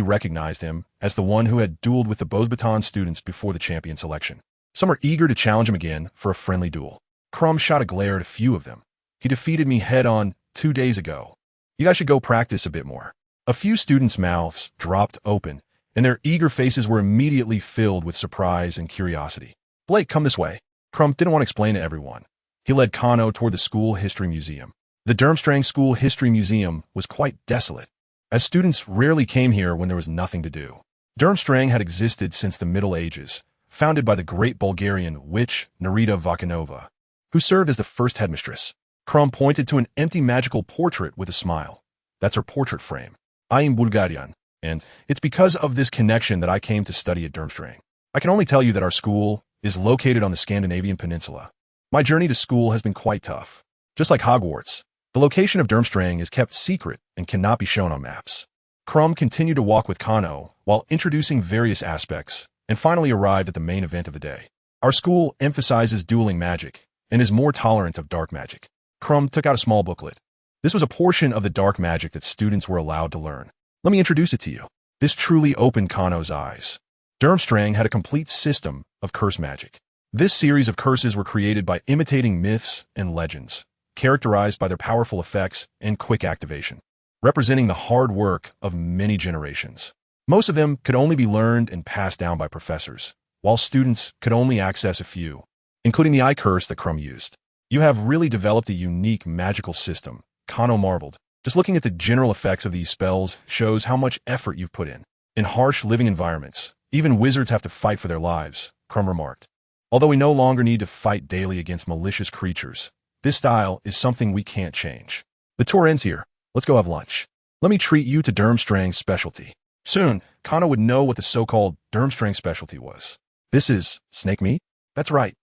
recognized him as the one who had dueled with the Beauxbatons students before the champion selection. Some are eager to challenge him again for a friendly duel. Crumb shot a glare at a few of them. He defeated me head-on 2 days ago. You guys should go practice a bit more. A few students' mouths dropped open, and their eager faces were immediately filled with surprise and curiosity. Blake, come this way. Crumb didn't want to explain to everyone. He led Kano toward the school history museum. The Durmstrang School History Museum was quite desolate, as students rarely came here when there was nothing to do. Durmstrang had existed since the Middle Ages, founded by the great Bulgarian witch Nerida Vakanova, who served as the first headmistress. Crumb pointed to an empty magical portrait with a smile. That's her portrait frame. I am Bulgarian, and it's because of this connection that I came to study at Durmstrang. I can only tell you that our school is located on the Scandinavian peninsula. My journey to school has been quite tough. Just like Hogwarts, the location of Durmstrang is kept secret and cannot be shown on maps. Crumb continued to walk with Kano while introducing various aspects, and finally arrived at the main event of the day. Our school emphasizes dueling magic and is more tolerant of dark magic. Crumb took out a small booklet. This was a portion of the dark magic that students were allowed to learn. Let me introduce it to you. This truly opened Kano's eyes. Durmstrang had a complete system of curse magic. This series of curses were created by imitating myths and legends, characterized by their powerful effects and quick activation, representing the hard work of many generations. Most of them could only be learned and passed down by professors, while students could only access a few, including the eye curse that Crumb used. You have really developed a unique magical system, Kano marveled. Just looking at the general effects of these spells shows how much effort you've put in. In harsh living environments, even wizards have to fight for their lives, Crumb remarked. Although we no longer need to fight daily against malicious creatures, this style is something we can't change. The tour ends here. Let's go have lunch. Let me treat you to Durmstrang's specialty. Soon, Kano would know what the so-called Durmstrang specialty was. This is snake meat? That's right.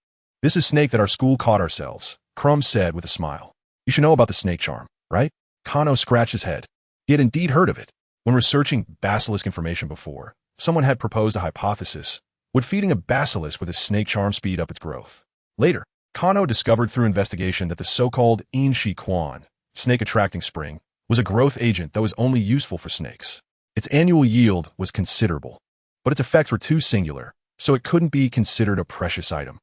This is snake that our school caught ourselves, Crumb said with a smile. You should know about the snake charm, right? Kano scratched his head. He had indeed heard of it. When researching basilisk information before, someone had proposed a hypothesis. Would feeding a basilisk with a snake charm speed up its growth? Later, Kano discovered through investigation that the so-called Inshi Quan, snake-attracting spring, was a growth agent that was only useful for snakes. Its annual yield was considerable, but its effects were too singular, so it couldn't be considered a precious item.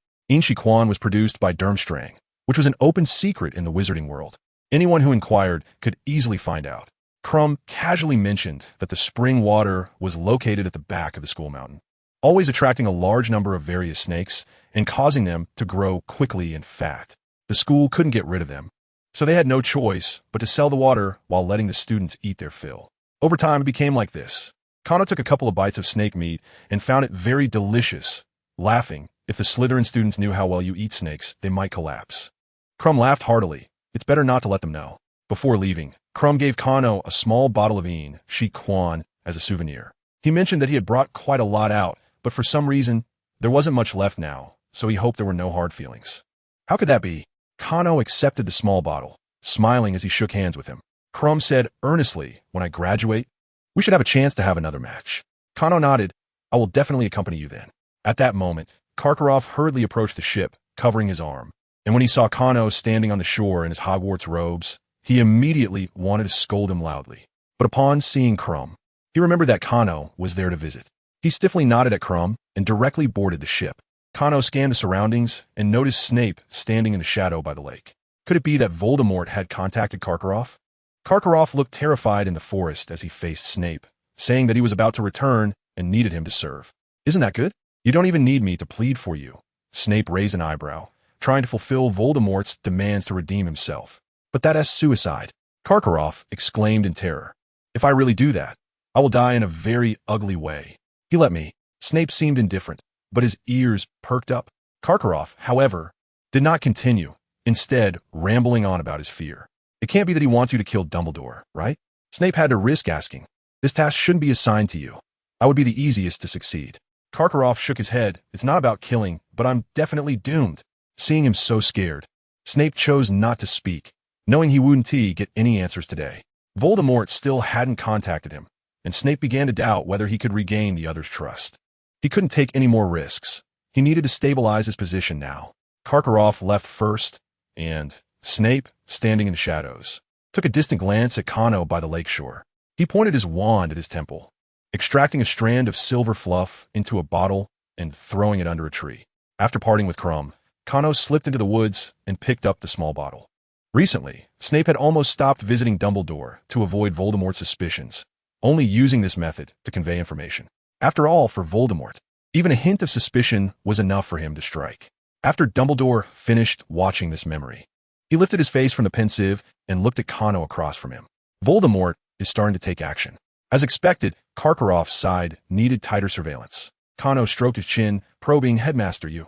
Quan was produced by Durmstrang, which was an open secret in the wizarding world. Anyone who inquired could easily find out. Crumb casually mentioned that the spring water was located at the back of the school mountain, always attracting a large number of various snakes and causing them to grow quickly and fat. The school couldn't get rid of them, so they had no choice but to sell the water while letting the students eat their fill. Over time, it became like this. Kano took a couple of bites of snake meat and found it very delicious, laughing. If the Slytherin students knew how well you eat snakes, they might collapse. Crumb laughed heartily. It's better not to let them know. Before leaving, Crumb gave Kano a small bottle of Quan as a souvenir. He mentioned that he had brought quite a lot out, but for some reason, there wasn't much left now, so he hoped there were no hard feelings. How could that be? Kano accepted the small bottle, smiling as he shook hands with him. Crumb said earnestly, when I graduate, we should have a chance to have another match. Kano nodded. I will definitely accompany you then. At that moment, Karkaroff hurriedly approached the ship, covering his arm, and when he saw Kano standing on the shore in his Hogwarts robes, he immediately wanted to scold him loudly. But upon seeing Crumb, he remembered that Kano was there to visit. He stiffly nodded at Crumb and directly boarded the ship. Kano scanned the surroundings and noticed Snape standing in the shadow by the lake. Could it be that Voldemort had contacted Karkaroff? Karkaroff looked terrified in the forest as he faced Snape, saying that he was about to return and needed him to serve. Isn't that good? You don't even need me to plead for you. Snape raised an eyebrow, trying to fulfill Voldemort's demands to redeem himself. But that is suicide. Karkaroff exclaimed in terror. If I really do that, I will die in a very ugly way. He let me. Snape seemed indifferent, but his ears perked up. Karkaroff, however, did not continue, instead rambling on about his fear. It can't be that he wants you to kill Dumbledore, right? Snape had to risk asking. This task shouldn't be assigned to you. I would be the easiest to succeed. Karkaroff shook his head. It's not about killing, but I'm definitely doomed. Seeing him so scared, Snape chose not to speak, knowing he wouldn't get any answers today. Voldemort still hadn't contacted him, and Snape began to doubt whether he could regain the other's trust. He couldn't take any more risks. He needed to stabilize his position now. Karkaroff left first, and Snape, standing in the shadows, took a distant glance at Kano by the lakeshore. He pointed his wand at his temple, extracting a strand of silver fluff into a bottle and throwing it under a tree. After parting with Crumb, Kano slipped into the woods and picked up the small bottle. Recently, Snape had almost stopped visiting Dumbledore to avoid Voldemort's suspicions, only using this method to convey information. After all, for Voldemort, even a hint of suspicion was enough for him to strike. After Dumbledore finished watching this memory, he lifted his face from the pensieve and looked at Kano across from him. Voldemort is starting to take action. As expected, Karkaroff's side needed tighter surveillance. Kano stroked his chin, probing, Headmaster, you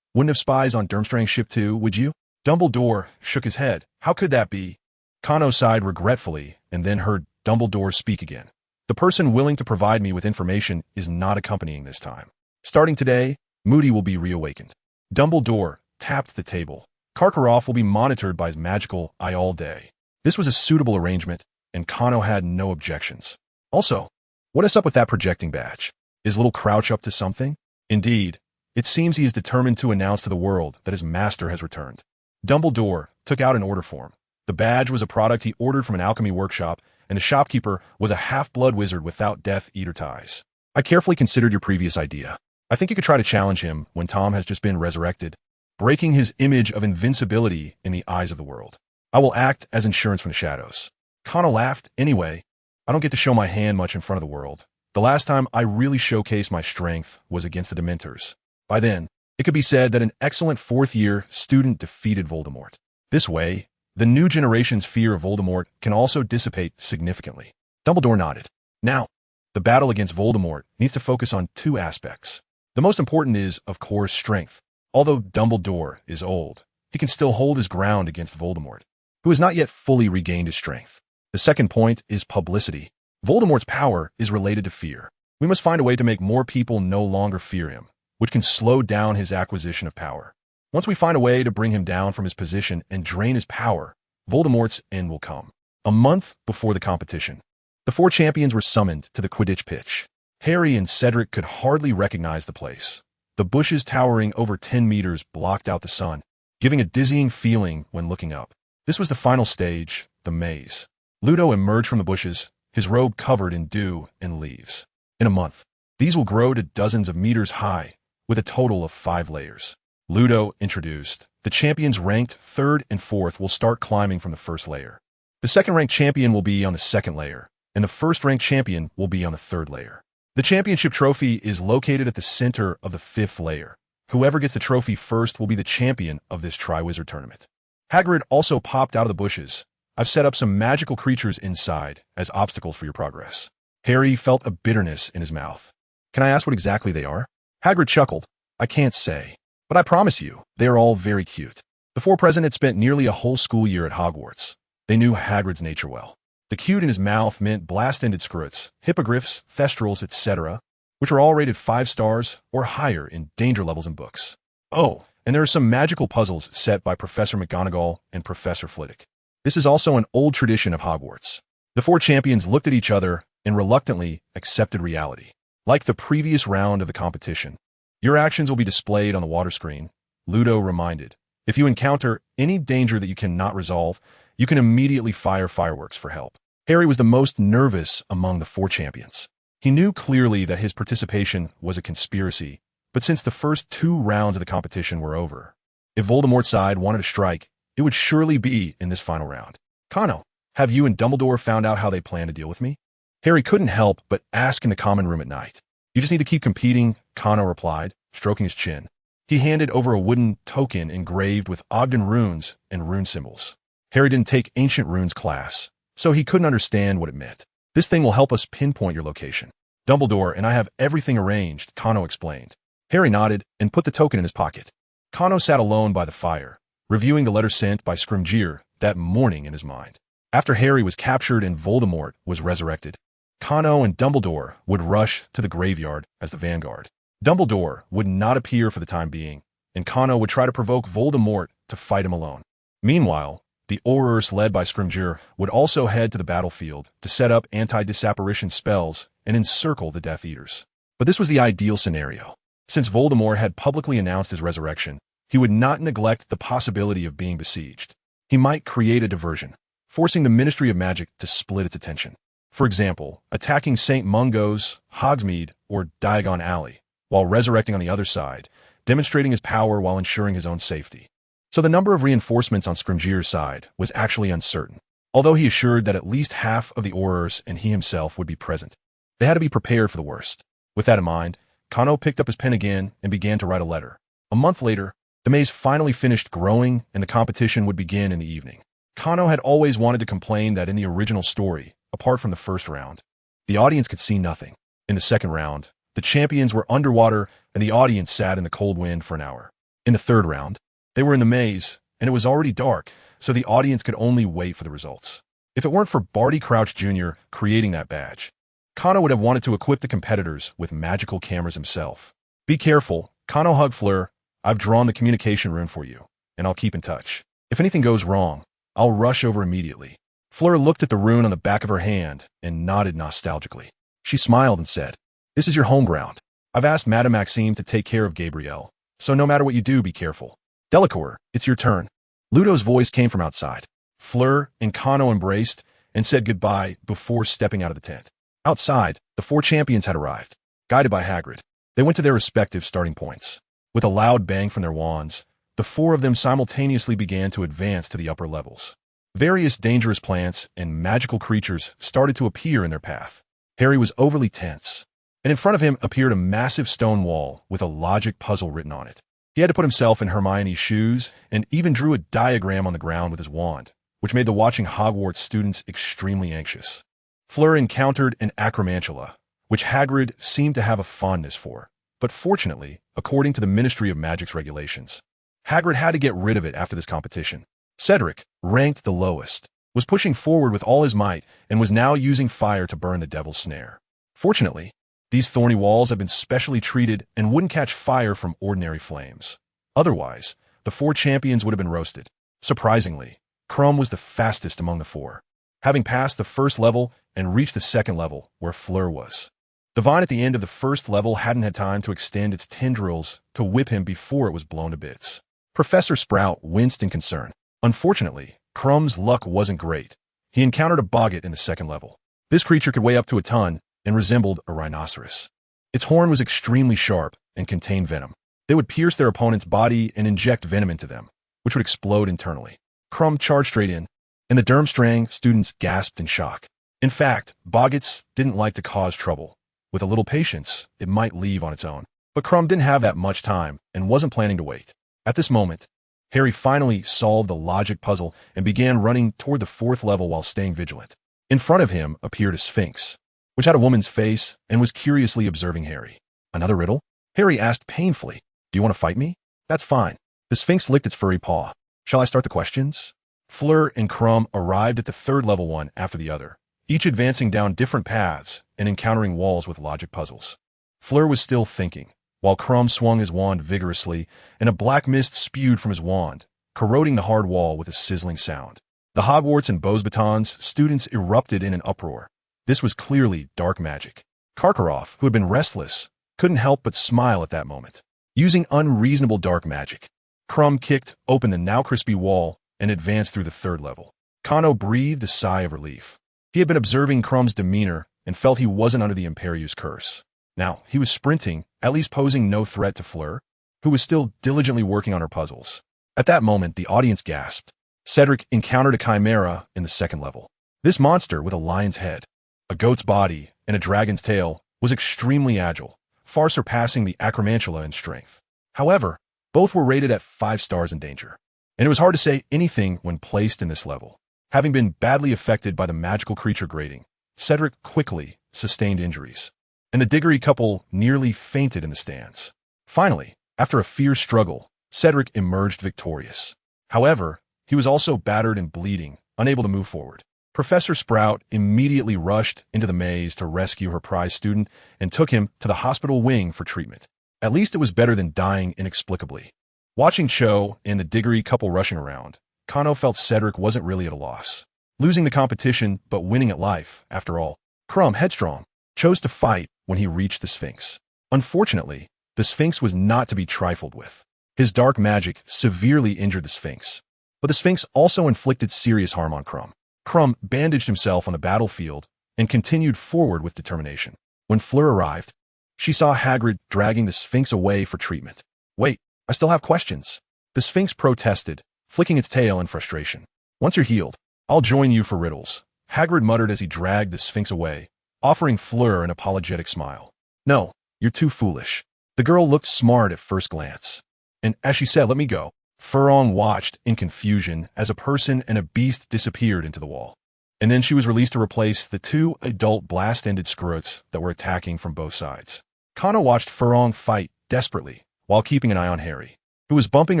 wouldn't have spies on Durmstrang's ship too, would you? Dumbledore shook his head. How could that be? Kano sighed regretfully and then heard Dumbledore speak again. The person willing to provide me with information is not accompanying this time. Starting today, Moody will be reawakened. Dumbledore tapped the table. Karkaroff will be monitored by his magical eye all day. This was a suitable arrangement, and Kano had no objections. Also, what is up with that projecting badge? Is little Crouch up to something? Indeed, it seems he is determined to announce to the world that his master has returned. Dumbledore took out an order form. The badge was a product he ordered from an alchemy workshop, and the shopkeeper was a half-blood wizard without Death Eater ties. I carefully considered your previous idea. I think you could try to challenge him when Tom has just been resurrected, breaking his image of invincibility in the eyes of the world. I will act as insurance from the shadows. Kano laughed. Anyway, I don't get to show my hand much in front of the world. The last time I really showcased my strength was against the Dementors. By then, it could be said that an excellent fourth-year student defeated Voldemort. This way, the new generation's fear of Voldemort can also dissipate significantly. Dumbledore nodded. Now, the battle against Voldemort needs to focus on two aspects. The most important is, of course, strength. Although Dumbledore is old, he can still hold his ground against Voldemort, who has not yet fully regained his strength. The second point is publicity. Voldemort's power is related to fear. We must find a way to make more people no longer fear him, which can slow down his acquisition of power. Once we find a way to bring him down from his position and drain his power, Voldemort's end will come. A month before the competition, the four champions were summoned to the Quidditch pitch. Harry and Cedric could hardly recognize the place. The bushes towering over 10 meters blocked out the sun, giving a dizzying feeling when looking up. This was the final stage, the maze. Ludo emerged from the bushes, his robe covered in dew and leaves. In a month, these will grow to dozens of meters high, with a total of 5 layers. Ludo introduced. The champions ranked 3rd and 4th will start climbing from the first layer. The second-ranked champion will be on the second layer, and the first-ranked champion will be on the third layer. The championship trophy is located at the center of the 5th layer. Whoever gets the trophy first will be the champion of this Triwizard tournament. Hagrid also popped out of the bushes. I've set up some magical creatures inside as obstacles for your progress. Harry felt a bitterness in his mouth. Can I ask what exactly they are? Hagrid chuckled. I can't say, but I promise you, they are all very cute. The 4 present had spent nearly a whole school year at Hogwarts. They knew Hagrid's nature well. The cute in his mouth meant blast-ended scroats, hippogriffs, thestrals, etc., which are all rated 5 stars or higher in danger levels in books. Oh, and there are some magical puzzles set by Professor McGonagall and Professor Flitwick. This is also an old tradition of Hogwarts. The 4 champions looked at each other and reluctantly accepted reality. Like the previous round of the competition, your actions will be displayed on the water screen, Ludo reminded. If you encounter any danger that you cannot resolve, you can immediately fire fireworks for help. Harry was the most nervous among the 4 champions. He knew clearly that his participation was a conspiracy, but since the first 2 rounds of the competition were over, if Voldemort's side wanted to strike, it would surely be in this final round. Cano, have you and Dumbledore found out how they plan to deal with me? Harry couldn't help but ask in the common room at night. You just need to keep competing, Cano replied, stroking his chin. He handed over a wooden token engraved with Ogden runes and rune symbols. Harry didn't take ancient runes class, so he couldn't understand what it meant. This thing will help us pinpoint your location. Dumbledore and I have everything arranged, Cano explained. Harry nodded and put the token in his pocket. Cano sat alone by the fire, reviewing the letter sent by Scrimgeour that morning in his mind. After Harry was captured and Voldemort was resurrected, Cano and Dumbledore would rush to the graveyard as the vanguard. Dumbledore would not appear for the time being, and Cano would try to provoke Voldemort to fight him alone. Meanwhile, the Aurors led by Scrimgeour would also head to the battlefield to set up anti-disapparition spells and encircle the Death Eaters. But this was the ideal scenario. Since Voldemort had publicly announced his resurrection, he would not neglect the possibility of being besieged. He might create a diversion, forcing the Ministry of Magic to split its attention. For example, attacking St. Mungo's, Hogsmeade, or Diagon Alley, while resurrecting on the other side, demonstrating his power while ensuring his own safety. So the number of reinforcements on Scrimgeour's side was actually uncertain, although he assured that at least half of the Aurors and he himself would be present. They had to be prepared for the worst. With that in mind, Cano picked up his pen again and began to write a letter. A month later, the maze finally finished growing and the competition would begin in the evening. Cano had always wanted to complain that in the original story, apart from the first round, the audience could see nothing. In the second round, the champions were underwater and the audience sat in the cold wind for an hour. In the third round, they were in the maze and it was already dark, so the audience could only wait for the results. If it weren't for Barty Crouch Jr. creating that badge, Cano would have wanted to equip the competitors with magical cameras himself. Be careful, Cano hugged Fleur. I've drawn the communication rune for you, and I'll keep in touch. If anything goes wrong, I'll rush over immediately. Fleur looked at the rune on the back of her hand and nodded nostalgically. She smiled and said, This is your home ground. I've asked Madame Maxime to take care of Gabrielle, so no matter what you do, be careful. Delacour, it's your turn. Ludo's voice came from outside. Fleur and Cano embraced and said goodbye before stepping out of the tent. Outside, the 4 champions had arrived. Guided by Hagrid, they went to their respective starting points. With a loud bang from their wands, the 4 of them simultaneously began to advance to the upper levels. Various dangerous plants and magical creatures started to appear in their path. Harry was overly tense, and in front of him appeared a massive stone wall with a logic puzzle written on it. He had to put himself in Hermione's shoes and even drew a diagram on the ground with his wand, which made the watching Hogwarts students extremely anxious. Fleur encountered an acromantula, which Hagrid seemed to have a fondness for. But fortunately, according to the Ministry of Magic's regulations, Hagrid had to get rid of it after this competition. Cedric, ranked the lowest, was pushing forward with all his might and was now using fire to burn the Devil's Snare. Fortunately, these thorny walls had been specially treated and wouldn't catch fire from ordinary flames. Otherwise, the 4 champions would have been roasted. Surprisingly, Krum was the fastest among the 4, having passed the first level and reached the second level, where Fleur was. The vine at the end of the first level hadn't had time to extend its tendrils to whip him before it was blown to bits. Professor Sprout winced in concern. Unfortunately, Krum's luck wasn't great. He encountered a boggart in the second level. This creature could weigh up to a ton and resembled a rhinoceros. Its horn was extremely sharp and contained venom. They would pierce their opponent's body and inject venom into them, which would explode internally. Crumb charged straight in, and the Durmstrang students gasped in shock. In fact, Boggarts didn't like to cause trouble. With a little patience, it might leave on its own. But Crumb didn't have that much time and wasn't planning to wait. At this moment, Harry finally solved the logic puzzle and began running toward the 4th level while staying vigilant. In front of him appeared a sphinx, which had a woman's face and was curiously observing Harry. Another riddle? Harry asked painfully. Do you want to fight me? That's fine. The sphinx licked its furry paw. Shall I start the questions? Fleur and Crumb arrived at the 3rd level one after the other, each advancing down different paths and encountering walls with logic puzzles. Fleur was still thinking, while Crumb swung his wand vigorously, and a black mist spewed from his wand, corroding the hard wall with a sizzling sound. The Hogwarts and Beauxbatons students erupted in an uproar. This was clearly dark magic. Karkaroff, who had been restless, couldn't help but smile at that moment. Using unreasonable dark magic, Crumb kicked open the now crispy wall and advanced through the 3rd level. Kano breathed a sigh of relief. He had been observing Crumb's demeanor and felt he wasn't under the Imperius curse. Now, he was sprinting, at least posing no threat to Fleur, who was still diligently working on her puzzles. At that moment, the audience gasped. Cedric encountered a chimera in the 2nd level. This monster, with a lion's head, a goat's body, and a dragon's tail, was extremely agile, far surpassing the Acromantula in strength. However, both were rated at 5 stars in danger, and it was hard to say anything when placed in this level. Having been badly affected by the magical creature grading, Cedric quickly sustained injuries, and the Diggory couple nearly fainted in the stands. Finally, after a fierce struggle, Cedric emerged victorious. However, he was also battered and bleeding, unable to move forward. Professor Sprout immediately rushed into the maze to rescue her prize student and took him to the hospital wing for treatment. At least it was better than dying inexplicably. Watching Cho and the Diggory couple rushing around, Kano felt Cedric wasn't really at a loss. Losing the competition, but winning at life, after all. Crumb, headstrong, chose to fight when he reached the Sphinx. Unfortunately, the Sphinx was not to be trifled with. His dark magic severely injured the Sphinx, but the Sphinx also inflicted serious harm on Crumb. Crumb bandaged himself on the battlefield and continued forward with determination. When Fleur arrived, she saw Hagrid dragging the Sphinx away for treatment. Wait, I still have questions. The Sphinx protested, flicking its tail in frustration. Once you're healed, I'll join you for riddles, Hagrid muttered as he dragged the Sphinx away, offering Fleur an apologetic smile. No, you're too foolish. The girl looked smart at first glance. And as she said, let me go, Furong watched in confusion as a person and a beast disappeared into the wall. And then she was released to replace the 2 adult blast-ended Skruts that were attacking from both sides. Kano watched Furong fight desperately while keeping an eye on Harry, who was bumping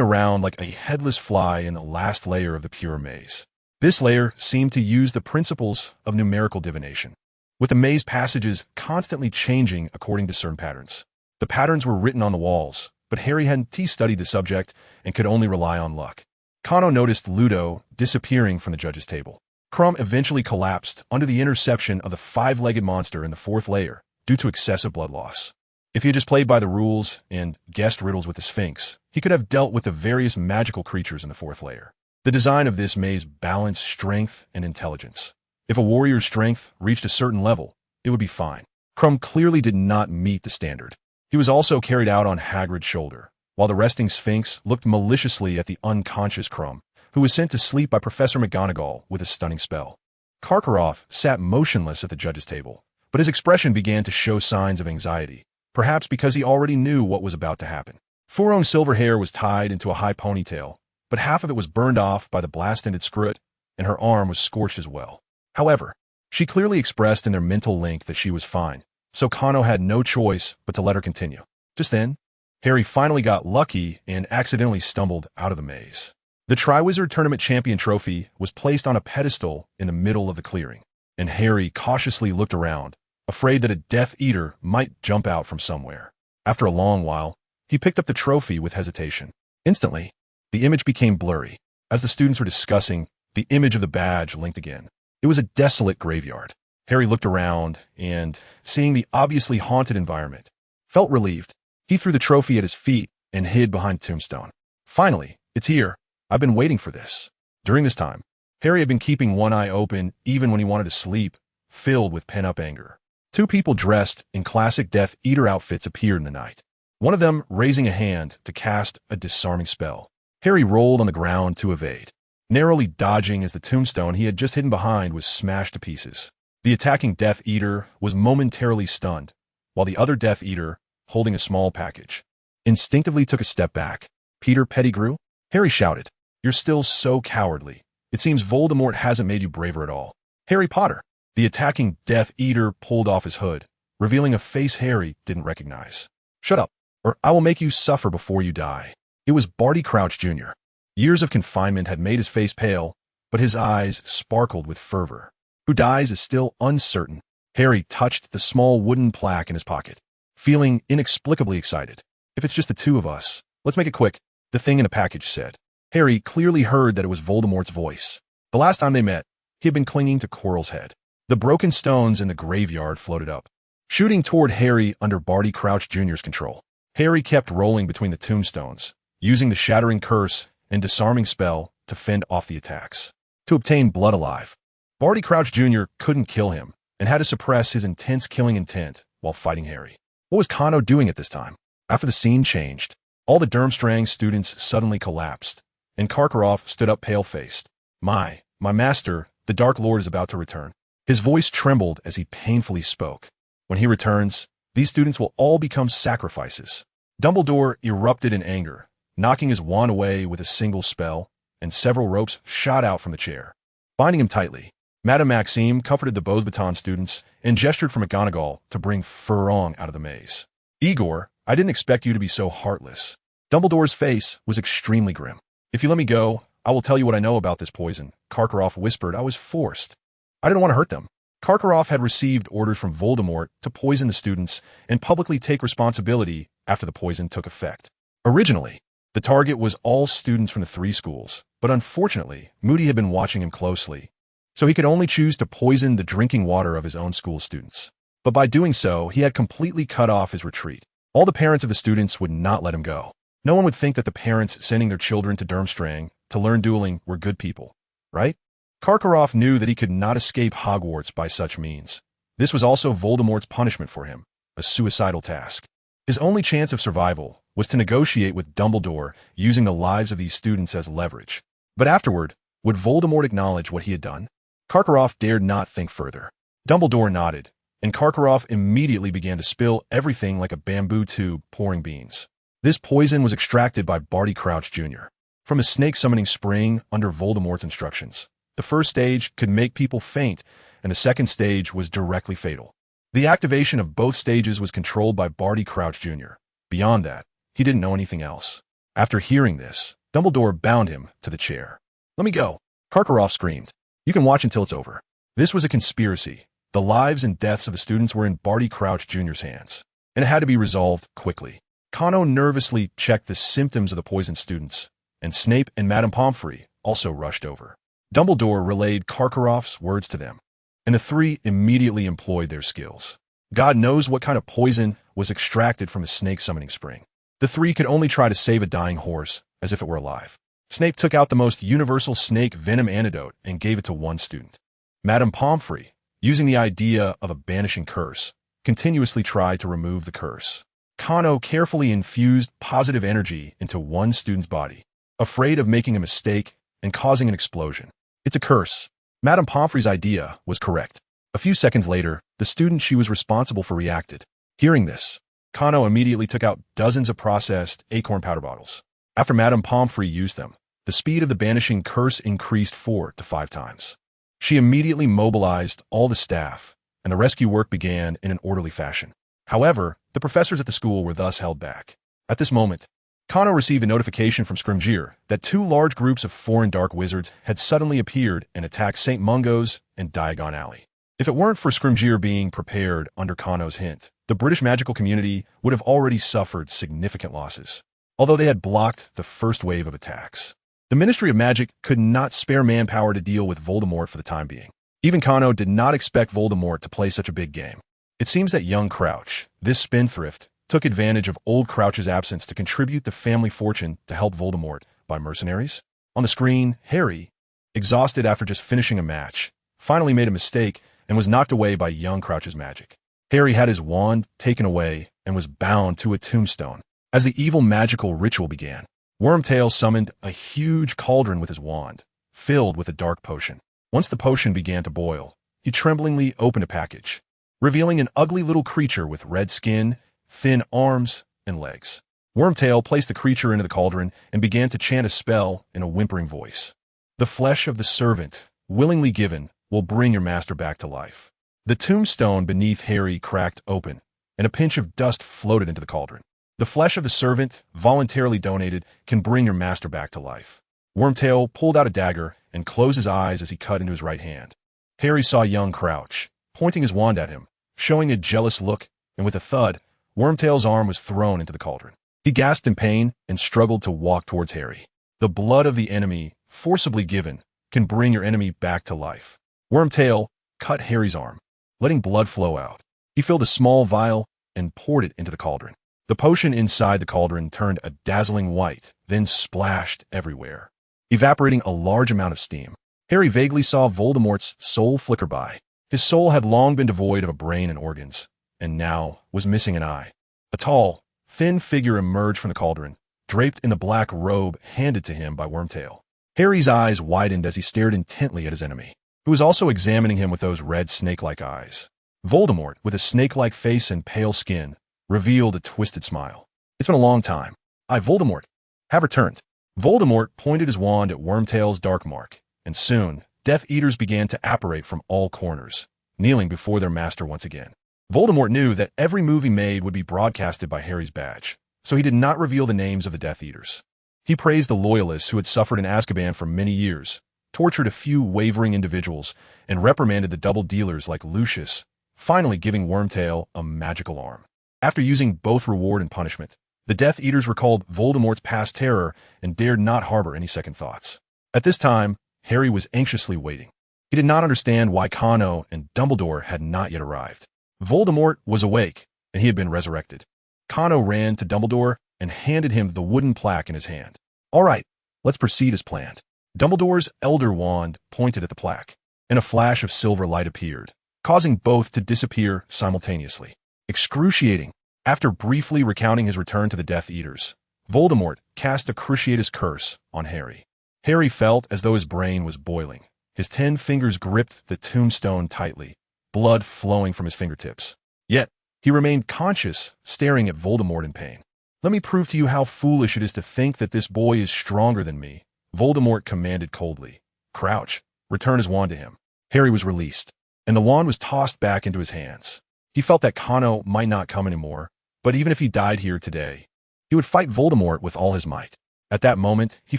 around like a headless fly in the last layer of the pure maze. This layer seemed to use the principles of numerical divination, with the maze passages constantly changing according to certain patterns. The patterns were written on the walls, but Harry hadn't studied the subject and could only rely on luck. Kano noticed Ludo disappearing from the judge's table. Crumb eventually collapsed under the interception of the 5-legged monster in the 4th layer due to excessive blood loss. If he had just played by the rules and guessed riddles with the Sphinx, he could have dealt with the various magical creatures in the 4th layer. The design of this maze balanced strength and intelligence. If a warrior's strength reached a certain level, it would be fine. Crumb clearly did not meet the standard. He was also carried out on Hagrid's shoulder, while the resting Sphinx looked maliciously at the unconscious Crumb, who was sent to sleep by Professor McGonagall with a stunning spell. Karkaroff sat motionless at the judge's table, but his expression began to show signs of anxiety, perhaps because he already knew what was about to happen. Furong's silver hair was tied into a high ponytail, but half of it was burned off by the blast-ended Skrut, and her arm was scorched as well. However, she clearly expressed in their mental link that she was fine, so Kano had no choice but to let her continue. Just then, Harry finally got lucky and accidentally stumbled out of the maze. The Triwizard Tournament Champion trophy was placed on a pedestal in the middle of the clearing, and Harry cautiously looked around, afraid that a Death Eater might jump out from somewhere. After a long while, he picked up the trophy with hesitation. Instantly, the image became blurry. As the students were discussing, the image of the badge linked again. It was a desolate graveyard. Harry looked around and, seeing the obviously haunted environment, felt relieved. He threw the trophy at his feet and hid behind a tombstone. Finally, it's here. I've been waiting for this. During this time, Harry had been keeping one eye open even when he wanted to sleep, filled with pent-up anger. 2 people dressed in classic Death Eater outfits appeared in the night. one of them raising a hand to cast a disarming spell. Harry rolled on the ground to evade, narrowly dodging as the tombstone he had just hidden behind was smashed to pieces. The attacking Death Eater was momentarily stunned, while the other Death Eater, holding a small package, instinctively took a step back. "Peter Pettigrew?" Harry shouted. "You're still so cowardly. It seems Voldemort hasn't made you braver at all." "Harry Potter." The attacking Death Eater pulled off his hood, revealing a face Harry didn't recognize. "Shut up, or I will make you suffer before you die." It was Barty Crouch Jr. Years of confinement had made his face pale, but his eyes sparkled with fervor. "Who dies is still uncertain." Harry touched the small wooden plaque in his pocket, feeling inexplicably excited. "If it's just the two of us, let's make it quick," the thing in the package said. Harry clearly heard that it was Voldemort's voice. The last time they met, he had been clinging to Quirrell's head. The broken stones in the graveyard floated up, shooting toward Harry under Barty Crouch Jr.'s control. Harry kept rolling between the tombstones, using the Shattering Curse and Disarming Spell to fend off the attacks. To obtain Blood Alive, Barty Crouch Jr. couldn't kill him and had to suppress his intense killing intent while fighting Harry. What was Kano doing at this time? After the scene changed, all the Durmstrang students suddenly collapsed, and Karkaroff stood up pale-faced. My master, the Dark Lord is about to return." His voice trembled as he painfully spoke. "When he returns, these students will all become sacrifices." Dumbledore erupted in anger, knocking his wand away with a single spell, and several ropes shot out from the chair, binding him tightly. Madame Maxime comforted the Beauxbatons students and gestured for McGonagall to bring Furong out of the maze. "Igor, I didn't expect you to be so heartless." Dumbledore's face was extremely grim. "If you let me go, I will tell you what I know about this poison," Karkaroff whispered. "I was forced. I didn't want to hurt them." Karkaroff had received orders from Voldemort to poison the students and publicly take responsibility after the poison took effect. Originally, the target was all students from the 3 schools, but unfortunately, Moody had been watching him closely, so he could only choose to poison the drinking water of his own school students. But by doing so, he had completely cut off his retreat. All the parents of the students would not let him go. No one would think that the parents sending their children to Durmstrang to learn dueling were good people, right? Karkaroff knew that he could not escape Hogwarts by such means. This was also Voldemort's punishment for him, a suicidal task. His only chance of survival was to negotiate with Dumbledore using the lives of these students as leverage. But afterward, would Voldemort acknowledge what he had done? Karkaroff dared not think further. Dumbledore nodded, and Karkaroff immediately began to spill everything like a bamboo tube pouring beans. This poison was extracted by Barty Crouch Jr. from a snake-summoning spring under Voldemort's instructions. The first stage could make people faint, and the second stage was directly fatal. The activation of both stages was controlled by Barty Crouch Jr. Beyond that, he didn't know anything else. After hearing this, Dumbledore bound him to the chair. "Let me go," Karkaroff screamed. "You can watch until it's over." This was a conspiracy. The lives and deaths of the students were in Barty Crouch Jr.'s hands, and it had to be resolved quickly. Kano nervously checked the symptoms of the poisoned students, and Snape and Madame Pomfrey also rushed over. Dumbledore relayed Karkaroff's words to them, and the 3 immediately employed their skills. God knows what kind of poison was extracted from a snake-summoning spring. The 3 could only try to save a dying horse as if it were alive. Snape took out the most universal snake venom antidote and gave it to one student. Madame Pomfrey, using the idea of a banishing curse, continuously tried to remove the curse. Kano carefully infused positive energy into one student's body, afraid of making a mistake and causing an explosion. "It's a curse." Madame Pomfrey's idea was correct. A few seconds later, the student she was responsible for reacted. Hearing this, Kano immediately took out dozens of processed acorn powder bottles. After Madame Pomfrey used them, the speed of the banishing curse increased 4 to 5 times. She immediately mobilized all the staff, and the rescue work began in an orderly fashion. However, the professors at the school were thus held back. At this moment, Kano received a notification from Scrimgeour that 2 large groups of foreign dark wizards had suddenly appeared and attacked St. Mungo's and Diagon Alley. If it weren't for Scrimgeour being prepared under Kano's hint, the British magical community would have already suffered significant losses, although they had blocked the first wave of attacks. The Ministry of Magic could not spare manpower to deal with Voldemort for the time being. Even Kano did not expect Voldemort to play such a big game. It seems that young Crouch, this spendthrift, took advantage of old Crouch's absence to contribute the family fortune to help Voldemort by mercenaries. On the screen, Harry, exhausted after just finishing a match, finally made a mistake and was knocked away by young Crouch's magic. Harry had his wand taken away and was bound to a tombstone. As the evil magical ritual began, Wormtail summoned a huge cauldron with his wand, filled with a dark potion. Once the potion began to boil, he tremblingly opened a package, revealing an ugly little creature with red skin, thin arms, and legs. Wormtail placed the creature into the cauldron and began to chant a spell in a whimpering voice. The flesh of the servant, willingly given, will bring your master back to life. The tombstone beneath Harry cracked open, and a pinch of dust floated into the cauldron. The flesh of the servant, voluntarily donated, can bring your master back to life. Wormtail pulled out a dagger and closed his eyes as he cut into his right hand. Harry saw young Crouch, pointing his wand at him, showing a jealous look, and with a thud, Wormtail's arm was thrown into the cauldron. He gasped in pain and struggled to walk towards Harry. The blood of the enemy, forcibly given, can bring your enemy back to life. Wormtail cut Harry's arm, letting blood flow out. He filled a small vial and poured it into the cauldron. The potion inside the cauldron turned a dazzling white, then splashed everywhere, evaporating a large amount of steam. Harry vaguely saw Voldemort's soul flicker by. His soul had long been devoid of a brain and organs, and now was missing an eye. A tall, thin figure emerged from the cauldron, draped in the black robe handed to him by Wormtail. Harry's eyes widened as he stared intently at his enemy, who was also examining him with those red snake-like eyes. Voldemort, with a snake-like face and pale skin, revealed a twisted smile. It's been a long time. I, Voldemort, have returned. Voldemort pointed his wand at Wormtail's dark mark, and soon, Death Eaters began to apparate from all corners, kneeling before their master once again. Voldemort knew that every move he made would be broadcasted by Harry's badge, so he did not reveal the names of the Death Eaters. He praised the Loyalists who had suffered in Azkaban for many years, tortured a few wavering individuals, and reprimanded the double dealers like Lucius, finally giving Wormtail a magical arm. After using both reward and punishment, the Death Eaters recalled Voldemort's past terror and dared not harbor any second thoughts. At this time, Harry was anxiously waiting. He did not understand why Kano and Dumbledore had not yet arrived. Voldemort was awake, and he had been resurrected. Kano ran to Dumbledore and handed him the wooden plaque in his hand. All right, let's proceed as planned. Dumbledore's elder wand pointed at the plaque, and a flash of silver light appeared, causing both to disappear simultaneously. Excruciating. After briefly recounting his return to the Death Eaters, Voldemort cast a Cruciatus curse on Harry. Harry felt as though his brain was boiling. His 10 fingers gripped the tombstone tightly, blood flowing from his fingertips. Yet, he remained conscious, staring at Voldemort in pain. Let me prove to you how foolish it is to think that this boy is stronger than me, Voldemort commanded coldly. Crouch, return his wand to him. Harry was released, and the wand was tossed back into his hands. He felt that Kano might not come anymore, but even if he died here today, he would fight Voldemort with all his might. At that moment, he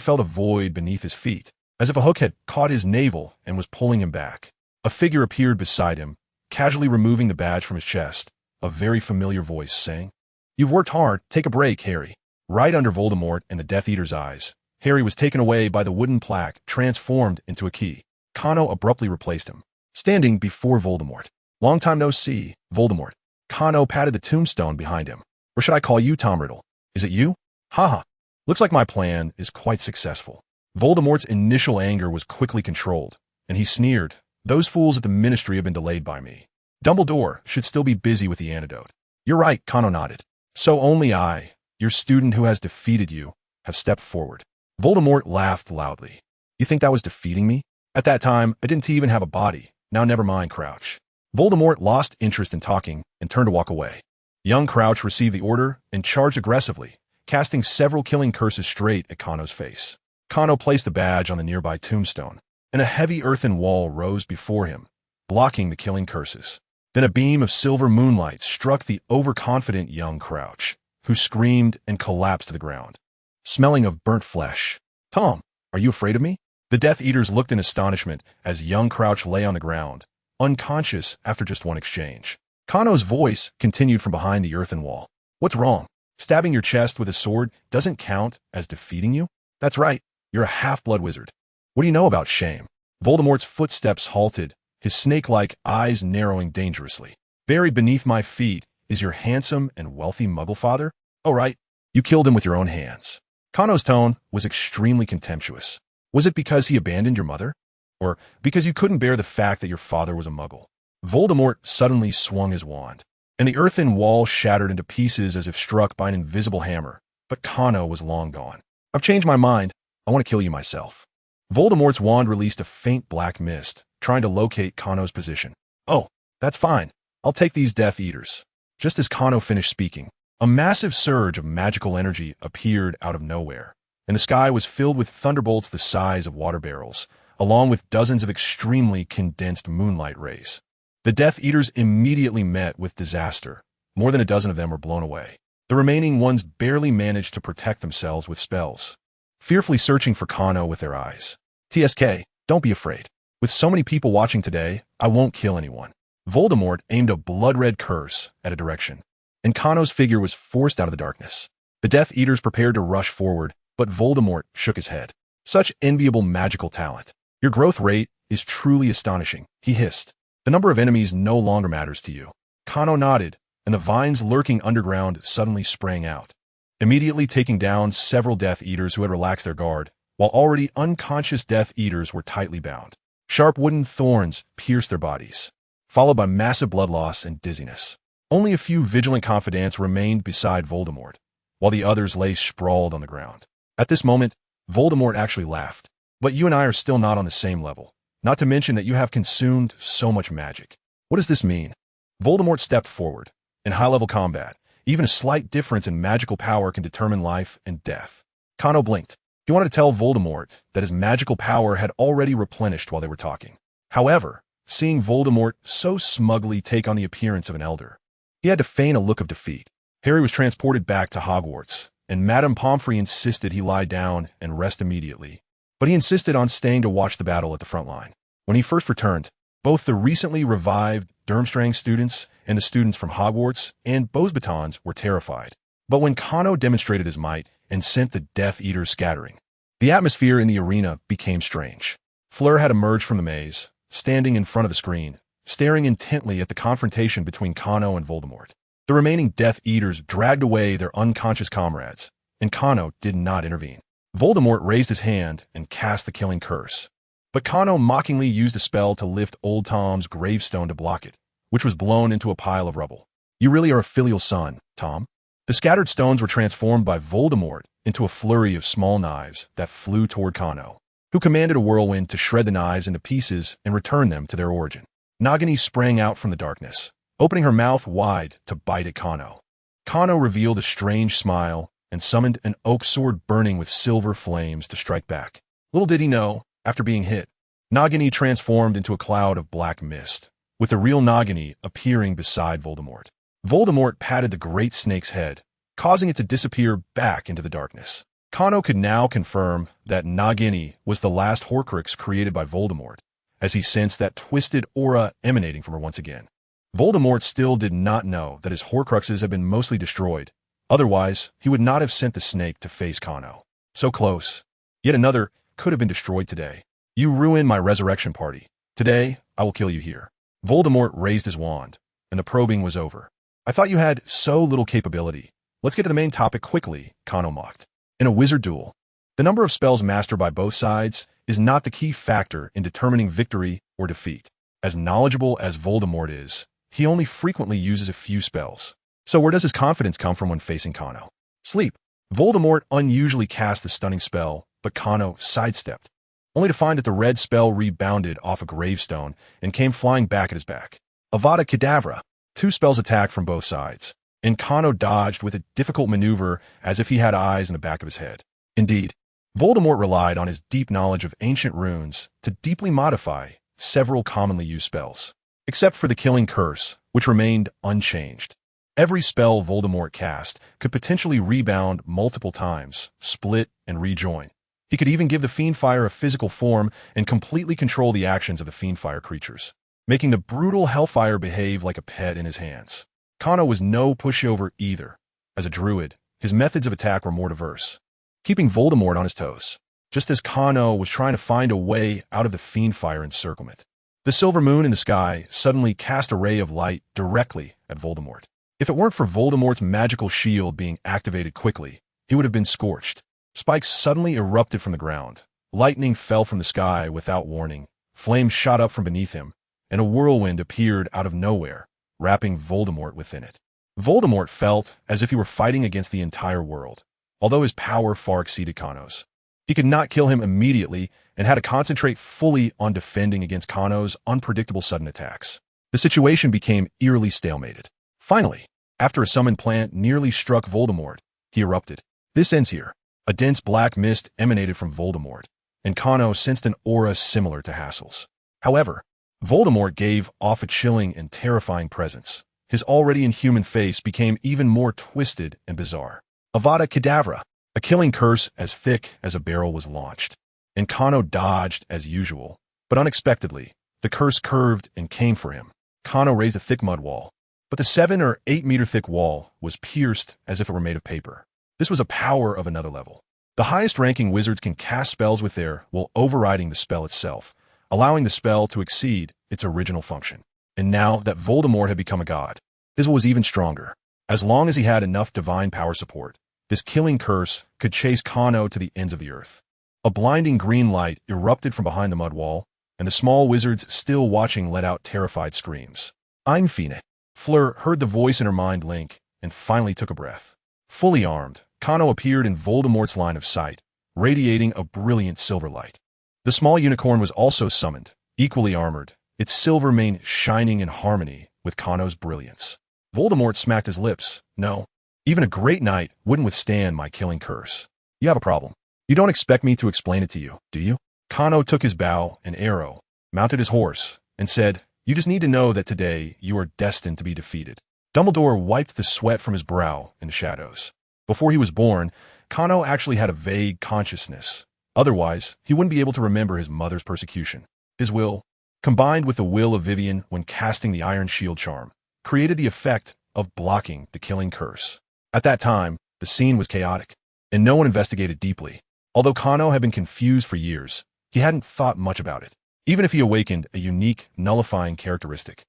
felt a void beneath his feet, as if a hook had caught his navel and was pulling him back. A figure appeared beside him, casually removing the badge from his chest, a very familiar voice saying, "You've worked hard, take a break, Harry." Right under Voldemort and the Death Eater's eyes, Harry was taken away by the wooden plaque, transformed into a key. Kano abruptly replaced him, standing before Voldemort. "Long time no see, Voldemort." Kano patted the tombstone behind him. "Or should I call you Tom Riddle? Is it you? Haha. Looks like my plan is quite successful." Voldemort's initial anger was quickly controlled, and he sneered, "Those fools at the Ministry have been delayed by me. Dumbledore should still be busy with the antidote." "You're right," Kano nodded. "So only I, your student who has defeated you, have stepped forward." Voldemort laughed loudly. "You think that was defeating me? At that time, I didn't even have a body. Now never mind, Crouch." Voldemort lost interest in talking and turned to walk away. Young Crouch received the order and charged aggressively, casting several killing curses straight at Kano's face. Kano placed the badge on the nearby tombstone, and a heavy earthen wall rose before him, blocking the killing curses. Then a beam of silver moonlight struck the overconfident young Crouch, who screamed and collapsed to the ground, smelling of burnt flesh. "Tom, are you afraid of me?" The Death Eaters looked in astonishment as young Crouch lay on the ground, unconscious after just one exchange. Kano's voice continued from behind the earthen wall. "What's wrong? Stabbing your chest with a sword doesn't count as defeating you? That's right, you're a half-blood wizard. What do you know about shame?" Voldemort's footsteps halted, his snake-like eyes narrowing dangerously. "Buried beneath my feet is your handsome and wealthy Muggle father? Oh right, you killed him with your own hands." Kano's tone was extremely contemptuous. "Was it because he abandoned your mother? Or because you couldn't bear the fact that your father was a Muggle?" Voldemort suddenly swung his wand, and the earthen wall shattered into pieces as if struck by an invisible hammer, but Kano was long gone. I've changed my mind. I want to kill you myself. Voldemort's wand released a faint black mist, trying to locate Kano's position. Oh, that's fine. I'll take these Death Eaters. Just as Kano finished speaking, a massive surge of magical energy appeared out of nowhere, and the sky was filled with thunderbolts the size of water barrels, along with dozens of extremely condensed moonlight rays. The Death Eaters immediately met with disaster. More than a dozen of them were blown away. The remaining ones barely managed to protect themselves with spells, fearfully searching for Kano with their eyes. TSK, don't be afraid. With so many people watching today, I won't kill anyone. Voldemort aimed a blood-red curse at a direction, and Kano's figure was forced out of the darkness. The Death Eaters prepared to rush forward, but Voldemort shook his head. Such enviable magical talent. Your growth rate is truly astonishing, he hissed. The number of enemies no longer matters to you. Kano nodded, and the vines lurking underground suddenly sprang out, immediately taking down several Death Eaters who had relaxed their guard, while already unconscious Death Eaters were tightly bound. Sharp wooden thorns pierced their bodies, followed by massive blood loss and dizziness. Only a few vigilant confidants remained beside Voldemort, while the others lay sprawled on the ground. At this moment, Voldemort actually laughed. But you and I are still not on the same level, not to mention that you have consumed so much magic. What does this mean? Voldemort stepped forward. In high-level combat, even a slight difference in magical power can determine life and death. Kano blinked. He wanted to tell Voldemort that his magical power had already replenished while they were talking. However, seeing Voldemort so smugly take on the appearance of an elder, he had to feign a look of defeat. Harry was transported back to Hogwarts, and Madame Pomfrey insisted he lie down and rest immediately. But he insisted on staying to watch the battle at the front line. When he first returned, both the recently revived Durmstrang students and the students from Hogwarts and Beauxbatons were terrified. But when Kano demonstrated his might and sent the Death Eaters scattering, the atmosphere in the arena became strange. Fleur had emerged from the maze, standing in front of the screen, staring intently at the confrontation between Kano and Voldemort. The remaining Death Eaters dragged away their unconscious comrades, and Kano did not intervene. Voldemort raised his hand and cast the killing curse, but Kano mockingly used a spell to lift Old Tom's gravestone to block it, which was blown into a pile of rubble. You really are a filial son, Tom. The scattered stones were transformed by Voldemort into a flurry of small knives that flew toward Kano, who commanded a whirlwind to shred the knives into pieces and return them to their origin. Nagini sprang out from the darkness, opening her mouth wide to bite at Kano. Kano revealed a strange smile and summoned an oak sword burning with silver flames to strike back. Little did he know, after being hit, Nagini transformed into a cloud of black mist, with the real Nagini appearing beside Voldemort. Voldemort patted the great snake's head, causing it to disappear back into the darkness. Kano could now confirm that Nagini was the last Horcrux created by Voldemort, as he sensed that twisted aura emanating from her once again. Voldemort still did not know that his Horcruxes had been mostly destroyed. Otherwise, he would not have sent the snake to face Kano. So close. Yet another could have been destroyed today. You ruined my resurrection party. Today, I will kill you here. Voldemort raised his wand, and the probing was over. I thought you had so little capability. Let's get to the main topic quickly, Kano mocked. In a wizard duel, the number of spells mastered by both sides is not the key factor in determining victory or defeat. As knowledgeable as Voldemort is, he only frequently uses a few spells. So where does his confidence come from when facing Kano? Sleep. Voldemort unusually cast the stunning spell, but Kano sidestepped, only to find that the red spell rebounded off a gravestone and came flying back at his back. Avada Kedavra. 2 spells attacked from both sides, and Kano dodged with a difficult maneuver as if he had eyes in the back of his head. Indeed, Voldemort relied on his deep knowledge of ancient runes to deeply modify several commonly used spells, except for the killing curse, which remained unchanged. Every spell Voldemort cast could potentially rebound multiple times, split, and rejoin. He could even give the Fiendfire a physical form and completely control the actions of the Fiendfire creatures, making the brutal Hellfire behave like a pet in his hands. Kano was no pushover either. As a druid, his methods of attack were more diverse, keeping Voldemort on his toes, just as Kano was trying to find a way out of the Fiendfire encirclement. The silver moon in the sky suddenly cast a ray of light directly at Voldemort. If it weren't for Voldemort's magical shield being activated quickly, he would have been scorched. Spikes suddenly erupted from the ground. Lightning fell from the sky without warning. Flames shot up from beneath him, and a whirlwind appeared out of nowhere, wrapping Voldemort within it. Voldemort felt as if he were fighting against the entire world, although his power far exceeded Kano's. He could not kill him immediately and had to concentrate fully on defending against Kano's unpredictable sudden attacks. The situation became eerily stalemated. Finally, after a summoned plant nearly struck Voldemort, he erupted. This ends here. A dense black mist emanated from Voldemort, and Kano sensed an aura similar to Hassel's. However, Voldemort gave off a chilling and terrifying presence. His already inhuman face became even more twisted and bizarre. Avada Kedavra, a killing curse as thick as a barrel was launched, and Kano dodged as usual, but unexpectedly, the curse curved and came for him. Kano raised a thick mud wall, but the 7 or 8 meter thick wall was pierced as if it were made of paper. This was a power of another level. The highest ranking wizards can cast spells with air while overriding the spell itself, allowing the spell to exceed its original function. And now that Voldemort had become a god, his will was even stronger. As long as he had enough divine power support, this killing curse could chase Kano to the ends of the earth. A blinding green light erupted from behind the mud wall, and the small wizards still watching let out terrified screams. "I'm Fine." Fleur heard the voice in her mind link and finally took a breath. Fully armed, Kano appeared in Voldemort's line of sight, radiating a brilliant silver light. The small unicorn was also summoned, equally armored, its silver mane shining in harmony with Kano's brilliance. Voldemort smacked his lips. "No, even a great knight wouldn't withstand my killing curse. You have a problem. You don't expect me to explain it to you, do you?" Kano took his bow and arrow, mounted his horse, and said, "You just need to know that today you are destined to be defeated." Dumbledore wiped the sweat from his brow in the shadows. Before he was born, Kano actually had a vague consciousness. Otherwise, he wouldn't be able to remember his mother's persecution. His will, combined with the will of Vivian when casting the Iron Shield charm, created the effect of blocking the killing curse. At that time, the scene was chaotic, and no one investigated deeply. Although Kano had been confused for years, he hadn't thought much about it. Even if he awakened a unique, nullifying characteristic,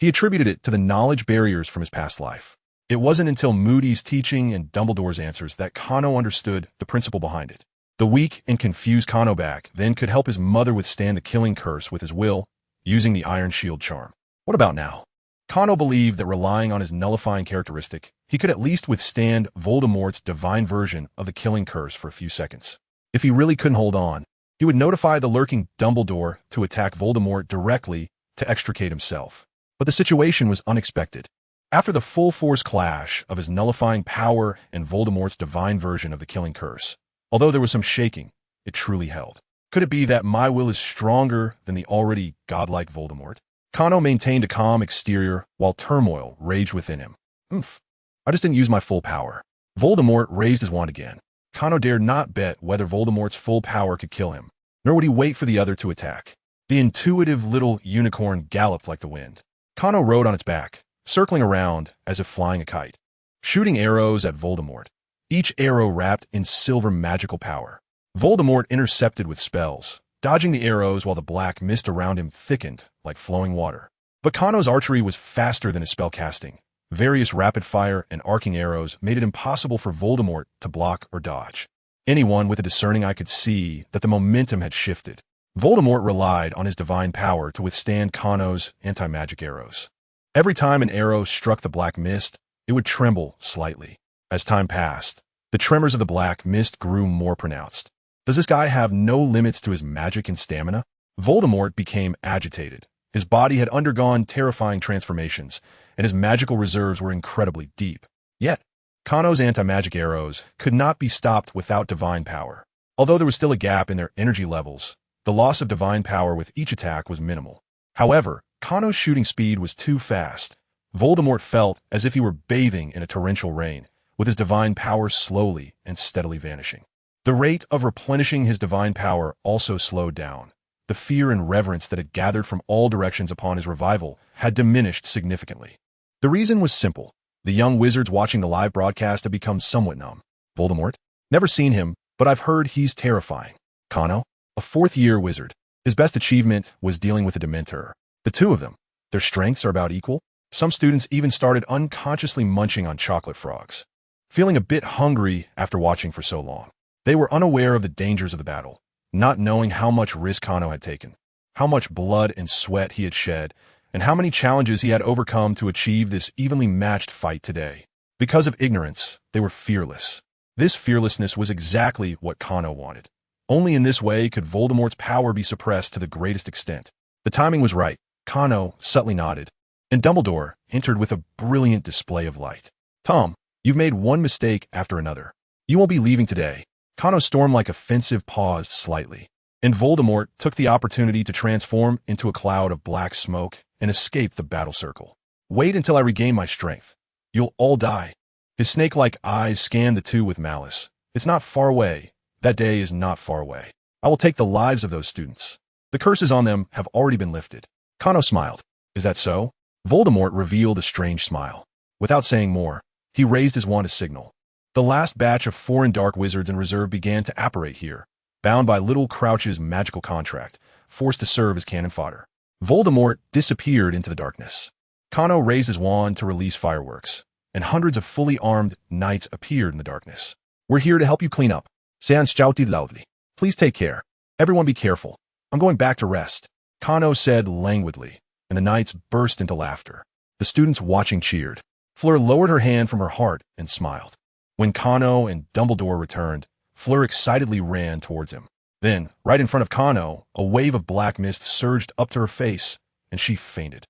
he attributed it to the knowledge barriers from his past life. It wasn't until Moody's teaching and Dumbledore's answers that Kano understood the principle behind it. The weak and confused Kano back then could help his mother withstand the killing curse with his will, using the Iron Shield charm. What about now? Kano believed that relying on his nullifying characteristic, he could at least withstand Voldemort's divine version of the killing curse for a few seconds. If he really couldn't hold on, he would notify the lurking Dumbledore to attack Voldemort directly to extricate himself. But the situation was unexpected. After the full-force clash of his nullifying power and Voldemort's divine version of the killing curse, although there was some shaking, it truly held. Could it be that my will is stronger than the already godlike Voldemort? Kano maintained a calm exterior while turmoil raged within him. I just didn't use my full power. Voldemort raised his wand again. Kano dared not bet whether Voldemort's full power could kill him, nor would he wait for the other to attack. The intuitive little unicorn galloped like the wind. Kano rode on its back, circling around as if flying a kite, shooting arrows at Voldemort, each arrow wrapped in silver magical power. Voldemort intercepted with spells, dodging the arrows while the black mist around him thickened like flowing water. But Kano's archery was faster than his spell casting. Various rapid-fire and arcing arrows made it impossible for Voldemort to block or dodge. Anyone with a discerning eye could see that the momentum had shifted. Voldemort relied on his divine power to withstand Kano's anti-magic arrows. Every time an arrow struck the black mist, it would tremble slightly. As time passed, the tremors of the black mist grew more pronounced. Does this guy have no limits to his magic and stamina? Voldemort became agitated. His body had undergone terrifying transformations, and his magical reserves were incredibly deep. Yet, Kano's anti-magic arrows could not be stopped without divine power. Although there was still a gap in their energy levels, the loss of divine power with each attack was minimal. However, Kano's shooting speed was too fast. Voldemort felt as if he were bathing in a torrential rain, with his divine power slowly and steadily vanishing. The rate of replenishing his divine power also slowed down. The fear and reverence that had gathered from all directions upon his revival had diminished significantly. The reason was simple. The young wizards watching the live broadcast had become somewhat numb. Voldemort? Never seen him, but I've heard he's terrifying. Kano? A fourth-year wizard. His best achievement was dealing with a Dementor. The two of them, their strengths are about equal. Some students even started unconsciously munching on chocolate frogs, feeling a bit hungry after watching for so long. They were unaware of the dangers of the battle, not knowing how much risk Kano had taken, how much blood and sweat he had shed, and how many challenges he had overcome to achieve this evenly matched fight today. Because of ignorance, they were fearless. This fearlessness was exactly what Kano wanted. Only in this way could Voldemort's power be suppressed to the greatest extent. The timing was right. Kano subtly nodded, and Dumbledore entered with a brilliant display of light. Tom, you've made one mistake after another. You won't be leaving today. Kano's storm-like offensive paused slightly, and Voldemort took the opportunity to transform into a cloud of black smoke and escape the battle circle. Wait until I regain my strength. You'll all die. His snake-like eyes scanned the two with malice. It's not far away. That day is not far away. I will take the lives of those students. The curses on them have already been lifted. Kano smiled. Is that so? Voldemort revealed a strange smile. Without saying more, he raised his wand to signal. The last batch of foreign dark wizards in reserve began to apparate here, bound by Little Crouch's magical contract, forced to serve as cannon fodder. Voldemort disappeared into the darkness. Kano raised his wand to release fireworks, and hundreds of fully armed knights appeared in the darkness. We're here to help you clean up. Sean shouted loudly. Please take care. Everyone be careful. I'm going back to rest. Kano said languidly, and the knights burst into laughter. The students watching cheered. Fleur lowered her hand from her heart and smiled. When Kano and Dumbledore returned, Fleur excitedly ran towards him. Then, right in front of Kano, a wave of black mist surged up to her face, and she fainted.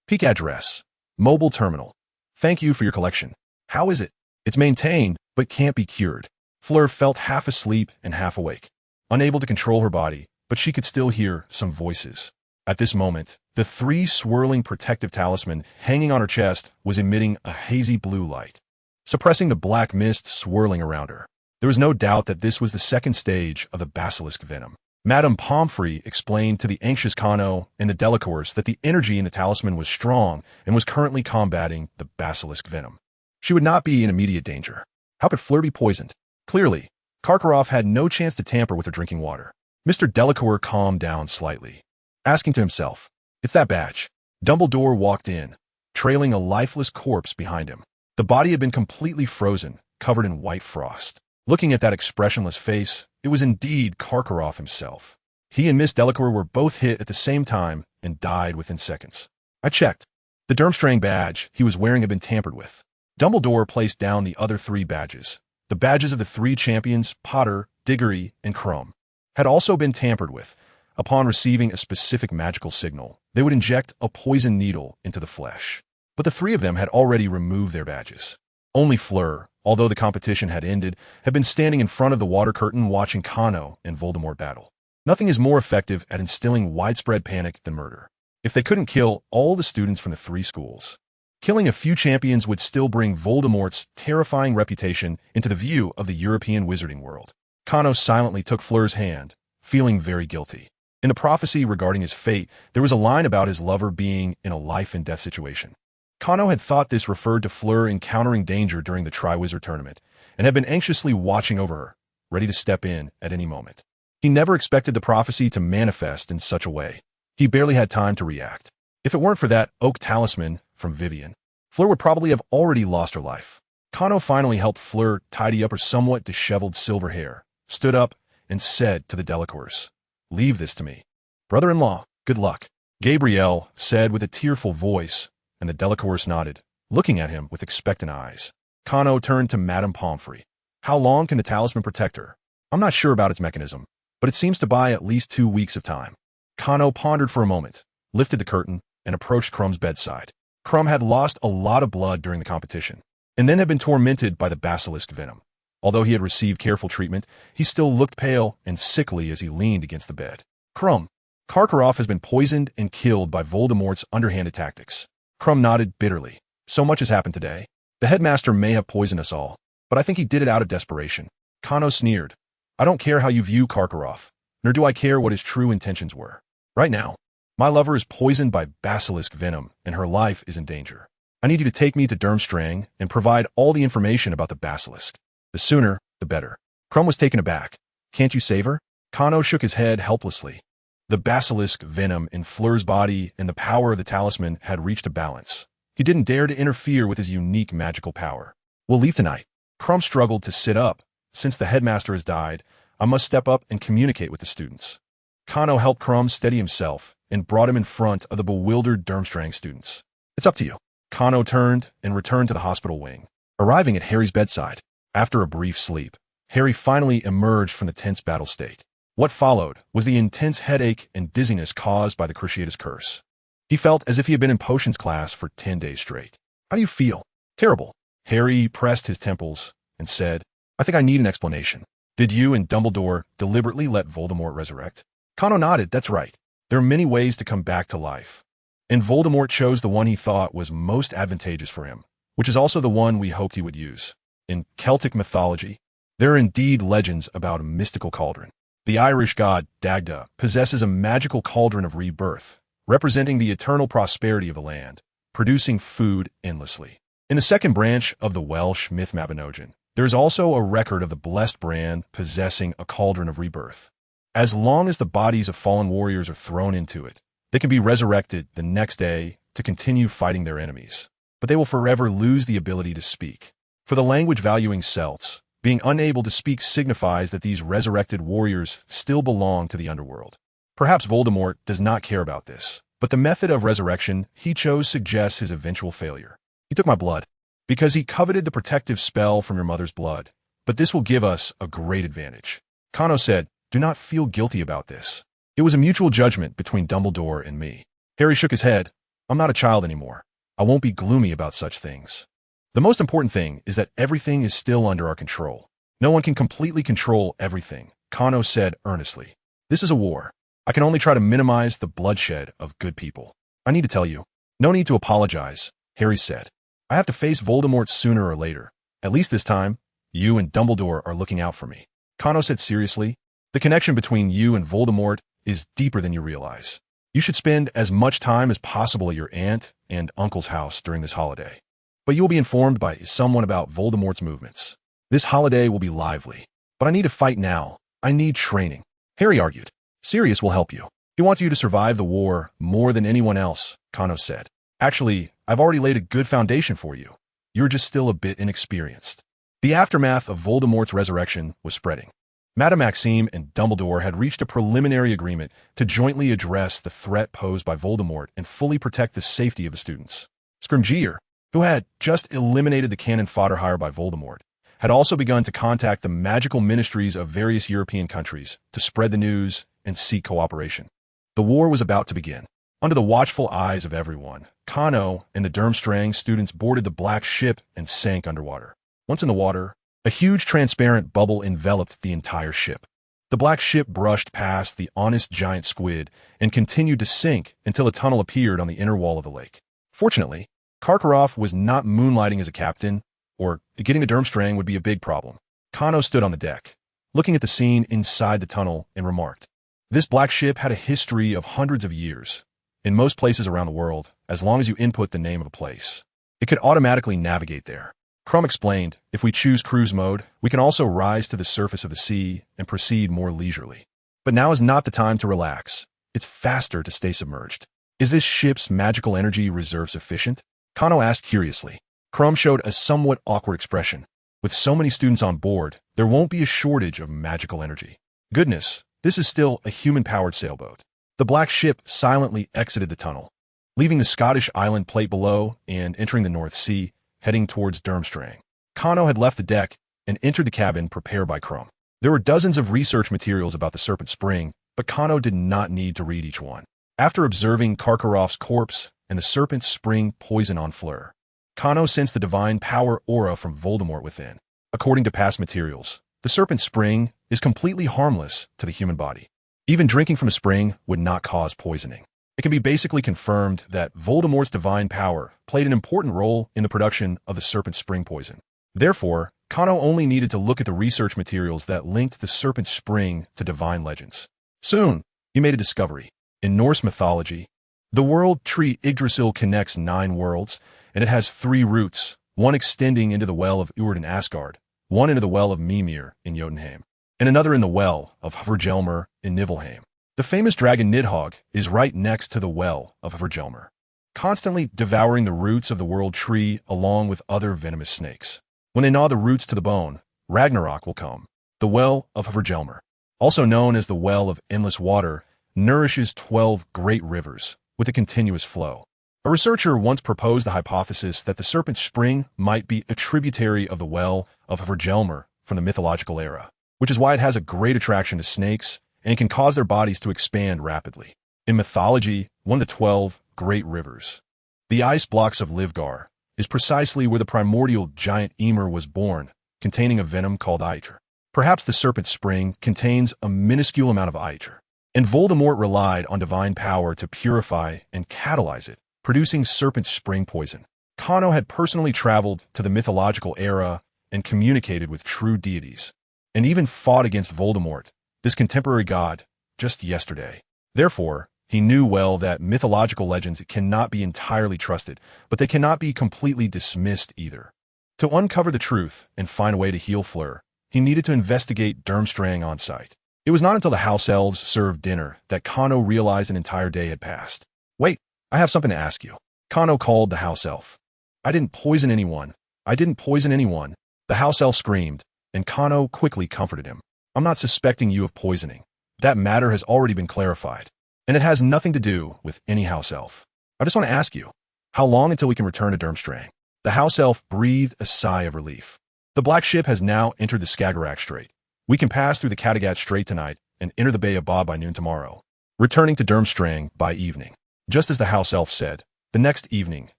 Peak address. Mobile terminal. Thank you for your collection. How is it? It's maintained, but can't be cured. Fleur felt half asleep and half awake, unable to control her body, but she could still hear some voices. At this moment, the three swirling protective talisman hanging on her chest was emitting a hazy blue light, suppressing the black mist swirling around her. There was no doubt that this was the second stage of the basilisk venom. Madame Pomfrey explained to the anxious Kano and the Delacours that the energy in the talisman was strong and was currently combating the basilisk venom. She would not be in immediate danger. How could Fleur be poisoned? Clearly, Karkaroff had no chance to tamper with her drinking water. Mr. Delacour calmed down slightly, asking to himself, "It's that badge." Dumbledore walked in, trailing a lifeless corpse behind him. The body had been completely frozen, covered in white frost. Looking at that expressionless face, it was indeed Karkaroff himself. He and Miss Delacour were both hit at the same time and died within seconds. I checked. The Durmstrang badge he was wearing had been tampered with. Dumbledore placed down the other three badges. The badges of the three champions, Potter, Diggory, and Crumb, had also been tampered with. Upon receiving a specific magical signal, they would inject a poison needle into the flesh. But the three of them had already removed their badges. Only Fleur, although the competition had ended, had been standing in front of the water curtain watching Kano and Voldemort battle. Nothing is more effective at instilling widespread panic than murder. If they couldn't kill all the students from the three schools, killing a few champions would still bring Voldemort's terrifying reputation into the view of the European wizarding world. Kano silently took Fleur's hand, feeling very guilty. In the prophecy regarding his fate, there was a line about his lover being in a life-and-death situation. Kano had thought this referred to Fleur encountering danger during the Triwizard Tournament, and had been anxiously watching over her, ready to step in at any moment. He never expected the prophecy to manifest in such a way. He barely had time to react. If it weren't for that oak talisman from Vivian, Fleur would probably have already lost her life. Kano finally helped Fleur tidy up her somewhat disheveled silver hair, stood up, and said to the Delacours, "Leave this to me. Brother-in-law, good luck." Gabrielle said with a tearful voice, and the Delacours nodded, looking at him with expectant eyes. Kano turned to Madame Pomfrey. "How long can the talisman protect her? I'm not sure about its mechanism, but it seems to buy at least 2 weeks of time." Kano pondered for a moment, lifted the curtain, and approached Crumb's bedside. Crumb had lost a lot of blood during the competition, and then had been tormented by the basilisk venom. Although he had received careful treatment, he still looked pale and sickly as he leaned against the bed. "Crumb, Karkaroff has been poisoned and killed by Voldemort's underhanded tactics." Crumb nodded bitterly. "So much has happened today. The headmaster may have poisoned us all, but I think he did it out of desperation." Kano sneered. "I don't care how you view Karkaroff, nor do I care what his true intentions were. Right now, my lover is poisoned by basilisk venom, and her life is in danger. I need you to take me to Durmstrang and provide all the information about the basilisk. The sooner, the better." Crumb was taken aback. "Can't you save her?" Kano shook his head helplessly. The basilisk venom in Fleur's body and the power of the talisman had reached a balance. He didn't dare to interfere with his unique magical power. "We'll leave tonight." Crumb struggled to sit up. "Since the headmaster has died, I must step up and communicate with the students." Kano helped Crumb steady himself and brought him in front of the bewildered Durmstrang students. "It's up to you." Kano turned and returned to the hospital wing. Arriving at Harry's bedside, After a brief sleep, Harry finally emerged from the tense battle state. What followed was the intense headache and dizziness caused by the Cruciatus curse. He felt as if he had been in potions class for 10 days straight. "How do you feel?" "Terrible." Harry pressed his temples and said, "I think I need an explanation. Did you and Dumbledore deliberately let Voldemort resurrect?" Kano nodded. "That's right. There are many ways to come back to life. And Voldemort chose the one he thought was most advantageous for him, which is also the one we hoped he would use. In Celtic mythology, there are indeed legends about a mystical cauldron. The Irish god Dagda possesses a magical cauldron of rebirth, representing the eternal prosperity of the land, producing food endlessly. In the second branch of the Welsh myth Mabinogion, there is also a record of the blessed brand possessing a cauldron of rebirth. As long as the bodies of fallen warriors are thrown into it, they can be resurrected the next day to continue fighting their enemies. But they will forever lose the ability to speak. For the language-valuing Celts, being unable to speak signifies that these resurrected warriors still belong to the underworld. Perhaps Voldemort does not care about this, but the method of resurrection he chose suggests his eventual failure. "He took my blood because he coveted the protective spell from your mother's blood, but this will give us a great advantage." Kano said, "Do not feel guilty about this. It was a mutual judgment between Dumbledore and me." Harry shook his head. "I'm not a child anymore. I won't be gloomy about such things. The most important thing is that everything is still under our control. No one can completely control everything," Kano said earnestly. "This is a war. I can only try to minimize the bloodshed of good people. I need to tell you." "No need to apologize," Harry said. "I have to face Voldemort sooner or later. At least this time, you and Dumbledore are looking out for me." Kano said seriously, "The connection between you and Voldemort is deeper than you realize. You should spend as much time as possible at your aunt and uncle's house during this holiday. But you will be informed by someone about Voldemort's movements. This holiday will be lively. But I need to fight now. I need training." Harry argued. "Sirius will help you. He wants you to survive the war more than anyone else," Kano said. "Actually, I've already laid a good foundation for you. You're just still a bit inexperienced." The aftermath of Voldemort's resurrection was spreading. Madame Maxime and Dumbledore had reached a preliminary agreement to jointly address the threat posed by Voldemort and fully protect the safety of the students. Scrimgeour, who had just eliminated the cannon fodder hired by Voldemort, had also begun to contact the magical ministries of various European countries to spread the news and seek cooperation. The war was about to begin. Under the watchful eyes of everyone, Kano and the Durmstrang students boarded the black ship and sank underwater. Once in the water, a huge transparent bubble enveloped the entire ship. The black ship brushed past the honest giant squid and continued to sink until a tunnel appeared on the inner wall of the lake. Fortunately, Karkaroff was not moonlighting as a captain, or getting to Durmstrang would be a big problem. Kano stood on the deck, looking at the scene inside the tunnel, and remarked, "This black ship had a history of hundreds of years. In most places around the world, as long as you input the name of a place, it could automatically navigate there." Crumb explained, "If we choose cruise mode, we can also rise to the surface of the sea and proceed more leisurely. But now is not the time to relax. It's faster to stay submerged." "Is this ship's magical energy reserve sufficient?" Kano asked curiously. Crumb showed a somewhat awkward expression. "With so many students on board, there won't be a shortage of magical energy." "Goodness, this is still a human-powered sailboat." The black ship silently exited the tunnel, leaving the Scottish island plate below and entering the North Sea, heading towards Durmstrang. Kano had left the deck and entered the cabin prepared by Crumb. There were dozens of research materials about the Serpent Spring, but Kano did not need to read each one. After observing Karkaroff's corpse and the Serpent Spring poison on Fleur, Kano sensed the divine power aura from Voldemort within. According to past materials, the Serpent Spring is completely harmless to the human body. Even drinking from a spring would not cause poisoning. It can be basically confirmed that Voldemort's divine power played an important role in the production of the Serpent Spring poison. Therefore, Kano only needed to look at the research materials that linked the Serpent Spring to divine legends. Soon, he made a discovery. In Norse mythology, the world tree Yggdrasil connects 9 worlds, and it has 3 roots, one extending into the well of Urd in Asgard, one into the well of Mimir in Jotunheim, and another in the well of Hvergelmir in Niflheim. The famous dragon Nidhogg is right next to the well of Hvergelmir, constantly devouring the roots of the world tree along with other venomous snakes. When they gnaw the roots to the bone, Ragnarok will come. The well of Hvergelmir, also known as the well of endless water, nourishes 12 great rivers with a continuous flow. A researcher once proposed the hypothesis that the serpent spring might be a tributary of the well of Vergelmer from the mythological era, which is why it has a great attraction to snakes and can cause their bodies to expand rapidly. In mythology, one of the 12 great rivers, the ice blocks of Livgar, is precisely where the primordial giant Ymir was born, containing a venom called Eitr. Perhaps the serpent spring contains a minuscule amount of Eitr, and Voldemort relied on divine power to purify and catalyze it, producing serpent spring poison. Kano had personally traveled to the mythological era and communicated with true deities, and even fought against Voldemort, this contemporary god, just yesterday. Therefore, he knew well that mythological legends cannot be entirely trusted, but they cannot be completely dismissed either. To uncover the truth and find a way to heal Fleur, he needed to investigate Durmstrang on site. It was not until the house elves served dinner that Kano realized an entire day had passed. "Wait, I have something to ask you." Kano called the house elf. "I didn't poison anyone. I didn't poison anyone." The house elf screamed, and Kano quickly comforted him. "I'm not suspecting you of poisoning. That matter has already been clarified, and it has nothing to do with any house elf. I just want to ask you, how long until we can return to Durmstrang?" The house elf breathed a sigh of relief. "The Black Ship has now entered the Skagerrak Strait. We can pass through the Kattegat Strait tonight and enter the Bay of Bob by noon tomorrow, returning to Durmstrang by evening." Just as the house elf said, the next evening,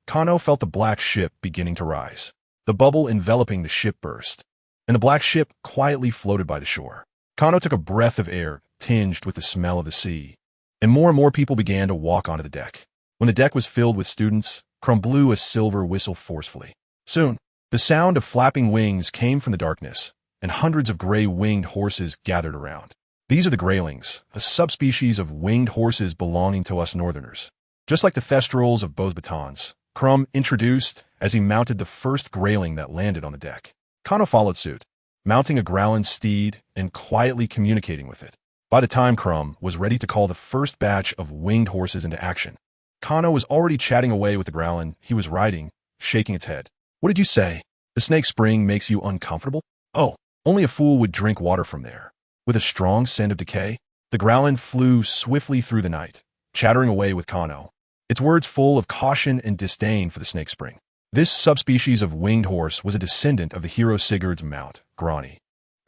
Kano felt the Black Ship beginning to rise. The bubble enveloping the ship burst, and the Black Ship quietly floated by the shore. Kano took a breath of air tinged with the smell of the sea, and more people began to walk onto the deck. When the deck was filled with students, Crumb blew a silver whistle forcefully. Soon, the sound of flapping wings came from the darkness, and hundreds of gray-winged horses gathered around. These are the Greylings, a subspecies of winged horses belonging to us Northerners. Just like the Thestrals of Beauxbatons, Crumb introduced as he mounted the first Greyling that landed on the deck. Kano followed suit, mounting a Growlin steed and quietly communicating with it. By the time Crumb was ready to call the first batch of winged horses into action, Kano was already chatting away with the Growlin he was riding, shaking its head. "What did you say? The snake spring makes you uncomfortable? Oh, only a fool would drink water from there. With a strong scent of decay?" The Growlin flew swiftly through the night, chattering away with Kano, its words full of caution and disdain for the snake spring. This subspecies of winged horse was a descendant of the hero Sigurd's mount, Grani,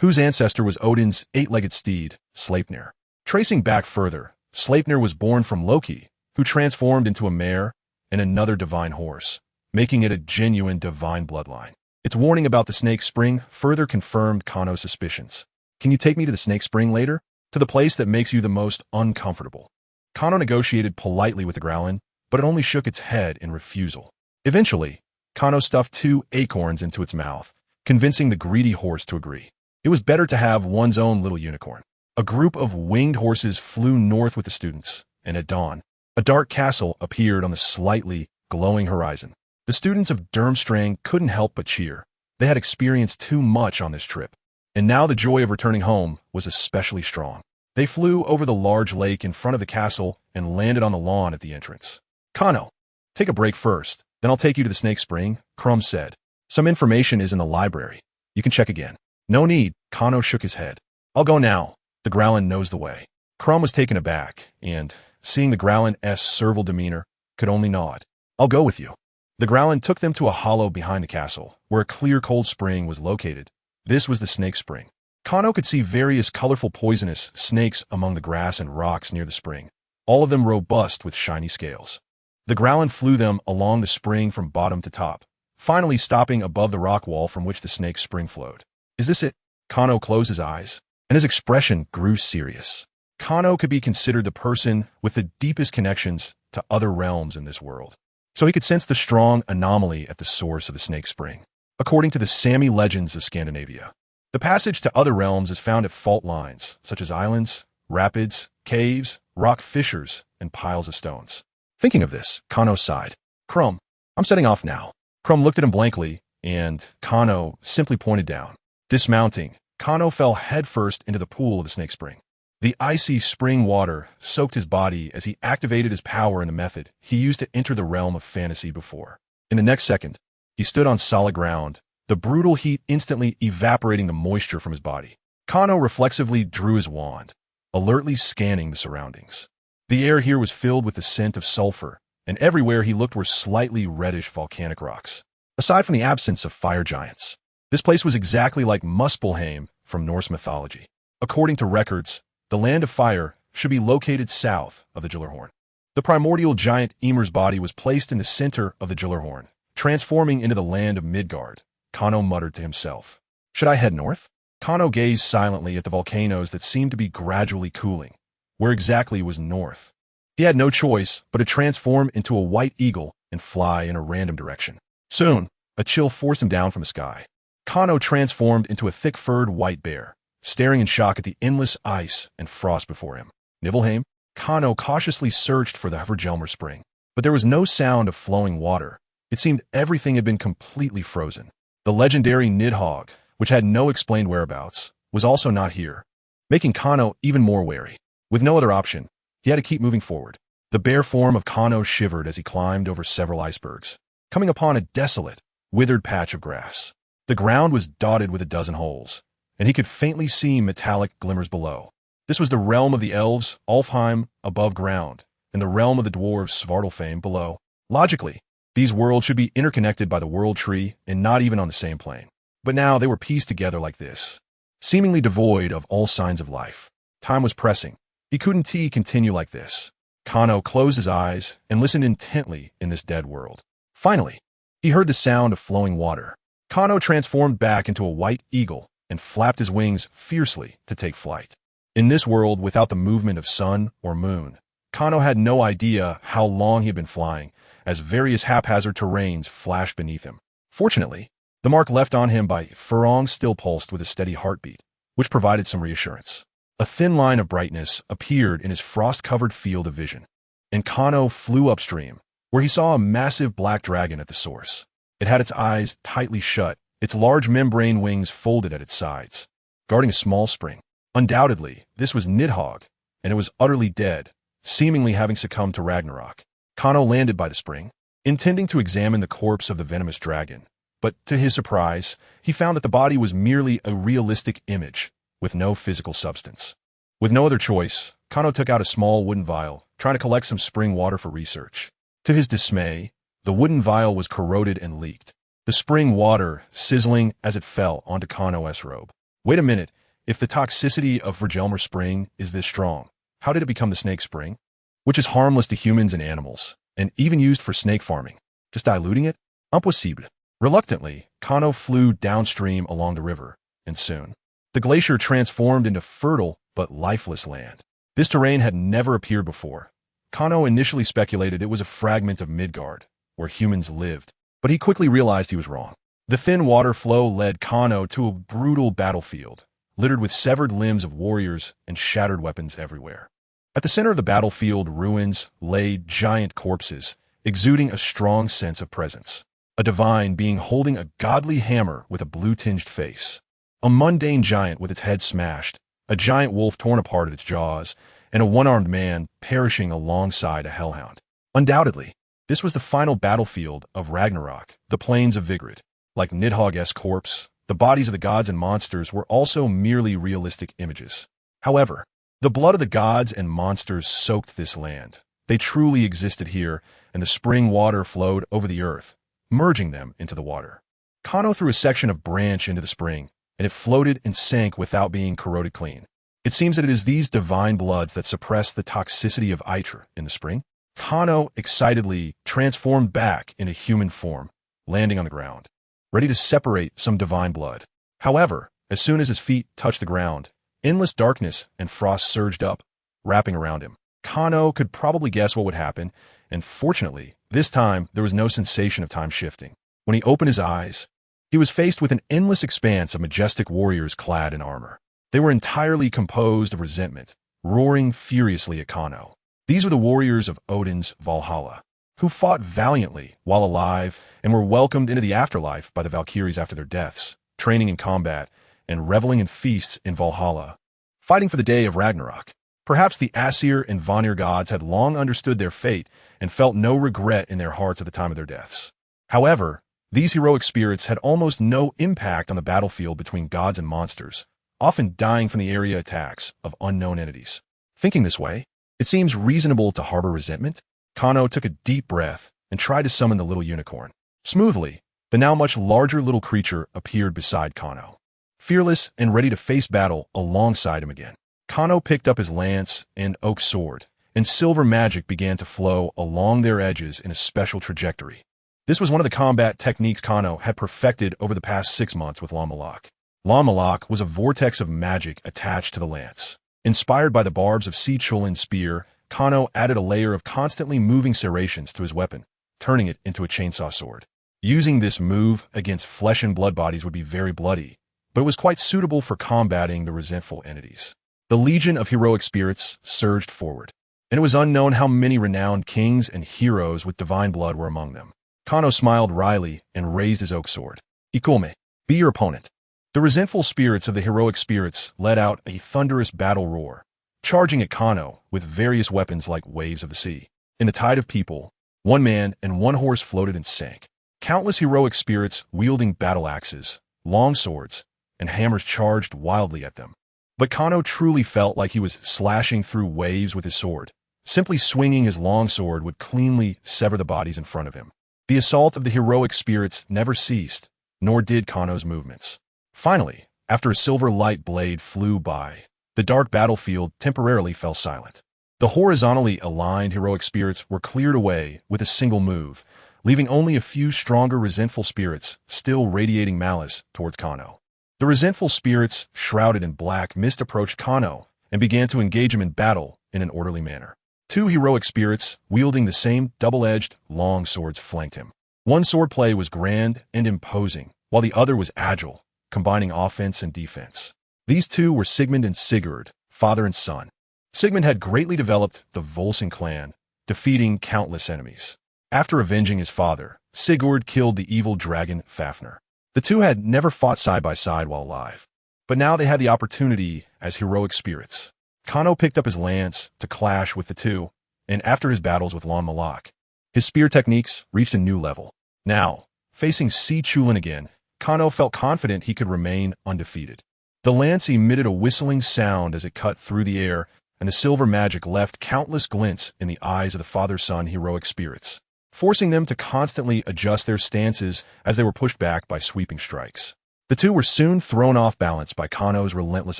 whose ancestor was Odin's eight-legged steed, Sleipnir. Tracing back further, Sleipnir was born from Loki, who transformed into a mare and another divine horse, making it a genuine divine bloodline. Its warning about the snake spring further confirmed Kano's suspicions. "Can you take me to the snake spring later? To the place that makes you the most uncomfortable?" Kano negotiated politely with the Growlin, but it only shook its head in refusal. Eventually, Kano stuffed 2 acorns into its mouth, convincing the greedy horse to agree. It was better to have one's own little unicorn. A group of winged horses flew north with the students, and at dawn, a dark castle appeared on the slightly glowing horizon. The students of Durmstrang couldn't help but cheer. They had experienced too much on this trip, and now the joy of returning home was especially strong. They flew over the large lake in front of the castle and landed on the lawn at the entrance. "Kano, take a break first, then I'll take you to the snake spring," Crumb said. "Some information is in the library. You can check again." "No need," Kano shook his head. "I'll go now. The Growlin knows the way." Crumb was taken aback, and, seeing the Growlin's servile demeanor, could only nod. "I'll go with you." The Growlin took them to a hollow behind the castle, where a clear cold spring was located. This was the snake spring. Kano could see various colorful poisonous snakes among the grass and rocks near the spring, all of them robust with shiny scales. The Growlin flew them along the spring from bottom to top, finally stopping above the rock wall from which the snake spring flowed. "Is this it?" Kano closed his eyes, and his expression grew serious. Kano could be considered the person with the deepest connections to other realms in this world, so he could sense the strong anomaly at the source of the snake spring. According to the Sami legends of Scandinavia, the passage to other realms is found at fault lines, such as islands, rapids, caves, rock fissures, and piles of stones. Thinking of this, Kano sighed. "Crumb, I'm setting off now." Crumb looked at him blankly, and Kano simply pointed down. Dismounting, Kano fell headfirst into the pool of the snake spring. The icy spring water soaked his body as he activated his power in the method he used to enter the realm of fantasy before. In the next second, he stood on solid ground, the brutal heat instantly evaporating the moisture from his body. Kano reflexively drew his wand, alertly scanning the surroundings. The air here was filled with the scent of sulfur and everywhere he looked were slightly reddish volcanic rocks. Aside from the absence of fire giants, this place was exactly like Muspelheim from Norse mythology. According to records, the Land of Fire should be located south of the Gjallarhorn. The primordial giant Ymir's body was placed in the center of the Gjallarhorn, transforming into the land of Midgard. Kano muttered to himself. Should I head north? Kano gazed silently at the volcanoes that seemed to be gradually cooling. Where exactly was north? He had no choice but to transform into a white eagle and fly in a random direction. Soon, a chill forced him down from the sky. Kano transformed into a thick-furred white bear, staring in shock at the endless ice and frost before him. Nibelheim? Kano cautiously searched for the Hvergelmir spring, but there was no sound of flowing water. It seemed everything had been completely frozen. The legendary Nidhogg, which had no explained whereabouts, was also not here, making Kano even more wary. With no other option, he had to keep moving forward. The bare form of Kano shivered as he climbed over several icebergs, coming upon a desolate, withered patch of grass. The ground was dotted with a dozen holes, and he could faintly see metallic glimmers below. This was the realm of the elves, Alfheim, above ground, and the realm of the dwarves, Svartalfheim, below. Logically, these worlds should be interconnected by the world tree and not even on the same plane. But now they were pieced together like this, seemingly devoid of all signs of life. Time was pressing. He couldn't continue like this. Kano closed his eyes and listened intently in this dead world. Finally, he heard the sound of flowing water. Kano transformed back into a white eagle and flapped his wings fiercely to take flight. In this world without the movement of sun or moon, Kano had no idea how long he had been flying, as various haphazard terrains flashed beneath him. Fortunately, the mark left on him by Farong still pulsed with a steady heartbeat, which provided some reassurance. A thin line of brightness appeared in his frost-covered field of vision, and Kano flew upstream, where he saw a massive black dragon at the source. It had its eyes tightly shut, its large membrane wings folded at its sides, guarding a small spring. Undoubtedly, this was Nidhogg, and it was utterly dead, seemingly having succumbed to Ragnarok. Kano landed by the spring, intending to examine the corpse of the venomous dragon, but to his surprise, he found that the body was merely a realistic image, with no physical substance. With no other choice, Kano took out a small wooden vial, trying to collect some spring water for research. To his dismay, the wooden vial was corroded and leaked, the spring water sizzling as it fell onto Kano's robe. Wait a minute, if the toxicity of Hvergelmir spring is this strong, how did it become the snake spring? Which is harmless to humans and animals, and even used for snake farming. Just diluting it? Impossible. Reluctantly, Kano flew downstream along the river, and soon, the glacier transformed into fertile but lifeless land. This terrain had never appeared before. Kano initially speculated it was a fragment of Midgard, where humans lived, but he quickly realized he was wrong. The thin water flow led Kano to a brutal battlefield, littered with severed limbs of warriors and shattered weapons everywhere. At the center of the battlefield ruins lay giant corpses, exuding a strong sense of presence. A divine being holding a godly hammer with a blue-tinged face. A mundane giant with its head smashed, a giant wolf torn apart at its jaws, and a one-armed man perishing alongside a hellhound. Undoubtedly, this was the final battlefield of Ragnarok, the plains of Vigrid. Like Nidhogg's corpse, the bodies of the gods and monsters were also merely realistic images. However, the blood of the gods and monsters soaked this land. They truly existed here, and the spring water flowed over the earth, merging them into the water. Kano threw a section of branch into the spring, and it floated and sank without being corroded clean. It seems that it is these divine bloods that suppress the toxicity of Aitra in the spring. Kano excitedly transformed back into human form, landing on the ground, ready to separate some divine blood. However, as soon as his feet touched the ground, endless darkness and frost surged up, wrapping around him. Kano could probably guess what would happen, and fortunately, this time there was no sensation of time shifting. When he opened his eyes, he was faced with an endless expanse of majestic warriors clad in armor. They were entirely composed of resentment, roaring furiously at Kano. These were the warriors of Odin's Valhalla, who fought valiantly while alive and were welcomed into the afterlife by the Valkyries after their deaths, training in combat and reveling in feasts in Valhalla, fighting for the day of Ragnarok. Perhaps the Aesir and Vanir gods had long understood their fate and felt no regret in their hearts at the time of their deaths. However, these heroic spirits had almost no impact on the battlefield between gods and monsters, often dying from the area attacks of unknown entities. Thinking this way, it seems reasonable to harbor resentment. Kano took a deep breath and tried to summon the little unicorn. Smoothly, the now much larger little creature appeared beside Kano, fearless and ready to face battle alongside him again. Kano picked up his lance and oak sword, and silver magic began to flow along their edges in a special trajectory. This was one of the combat techniques Kano had perfected over the past 6 months with Lamalak. Lamalak was a vortex of magic attached to the lance. Inspired by the barbs of Si Chulin's spear, Kano added a layer of constantly moving serrations to his weapon, turning it into a chainsaw sword. Using this move against flesh and blood bodies would be very bloody, but it was quite suitable for combating the resentful entities. The legion of heroic spirits surged forward, and it was unknown how many renowned kings and heroes with divine blood were among them. Kano smiled wryly and raised his oak sword. Ikulme, be your opponent. The resentful spirits of the heroic spirits let out a thunderous battle roar, charging at Kano with various weapons like waves of the sea. In the tide of people, 1 man and 1 horse floated and sank. Countless heroic spirits wielding battle axes, long swords, and hammers charged wildly at them. But Kano truly felt like he was slashing through waves with his sword. Simply swinging his long sword would cleanly sever the bodies in front of him. The assault of the heroic spirits never ceased, nor did Kano's movements. Finally, after a silver light blade flew by, the dark battlefield temporarily fell silent. The horizontally aligned heroic spirits were cleared away with a single move, leaving only a few stronger resentful spirits still radiating malice towards Kano. The resentful spirits, shrouded in black mist, approached Kano and began to engage him in battle in an orderly manner. 2 heroic spirits, wielding the same double-edged long swords, flanked him. One swordplay was grand and imposing, while the other was agile, combining offense and defense. These 2 were Sigmund and Sigurd, father and son. Sigmund had greatly developed the Volsung clan, defeating countless enemies. After avenging his father, Sigurd killed the evil dragon Fafnir. The 2 had never fought side by side while alive, but now they had the opportunity as heroic spirits. Kano picked up his lance to clash with the 2, and after his battles with Lan Malak, his spear techniques reached a new level. Now, facing Si Chulin again, Kano felt confident he could remain undefeated. The lance emitted a whistling sound as it cut through the air, and the silver magic left countless glints in the eyes of the father-son heroic spirits, forcing them to constantly adjust their stances as they were pushed back by sweeping strikes. The 2 were soon thrown off balance by Kano's relentless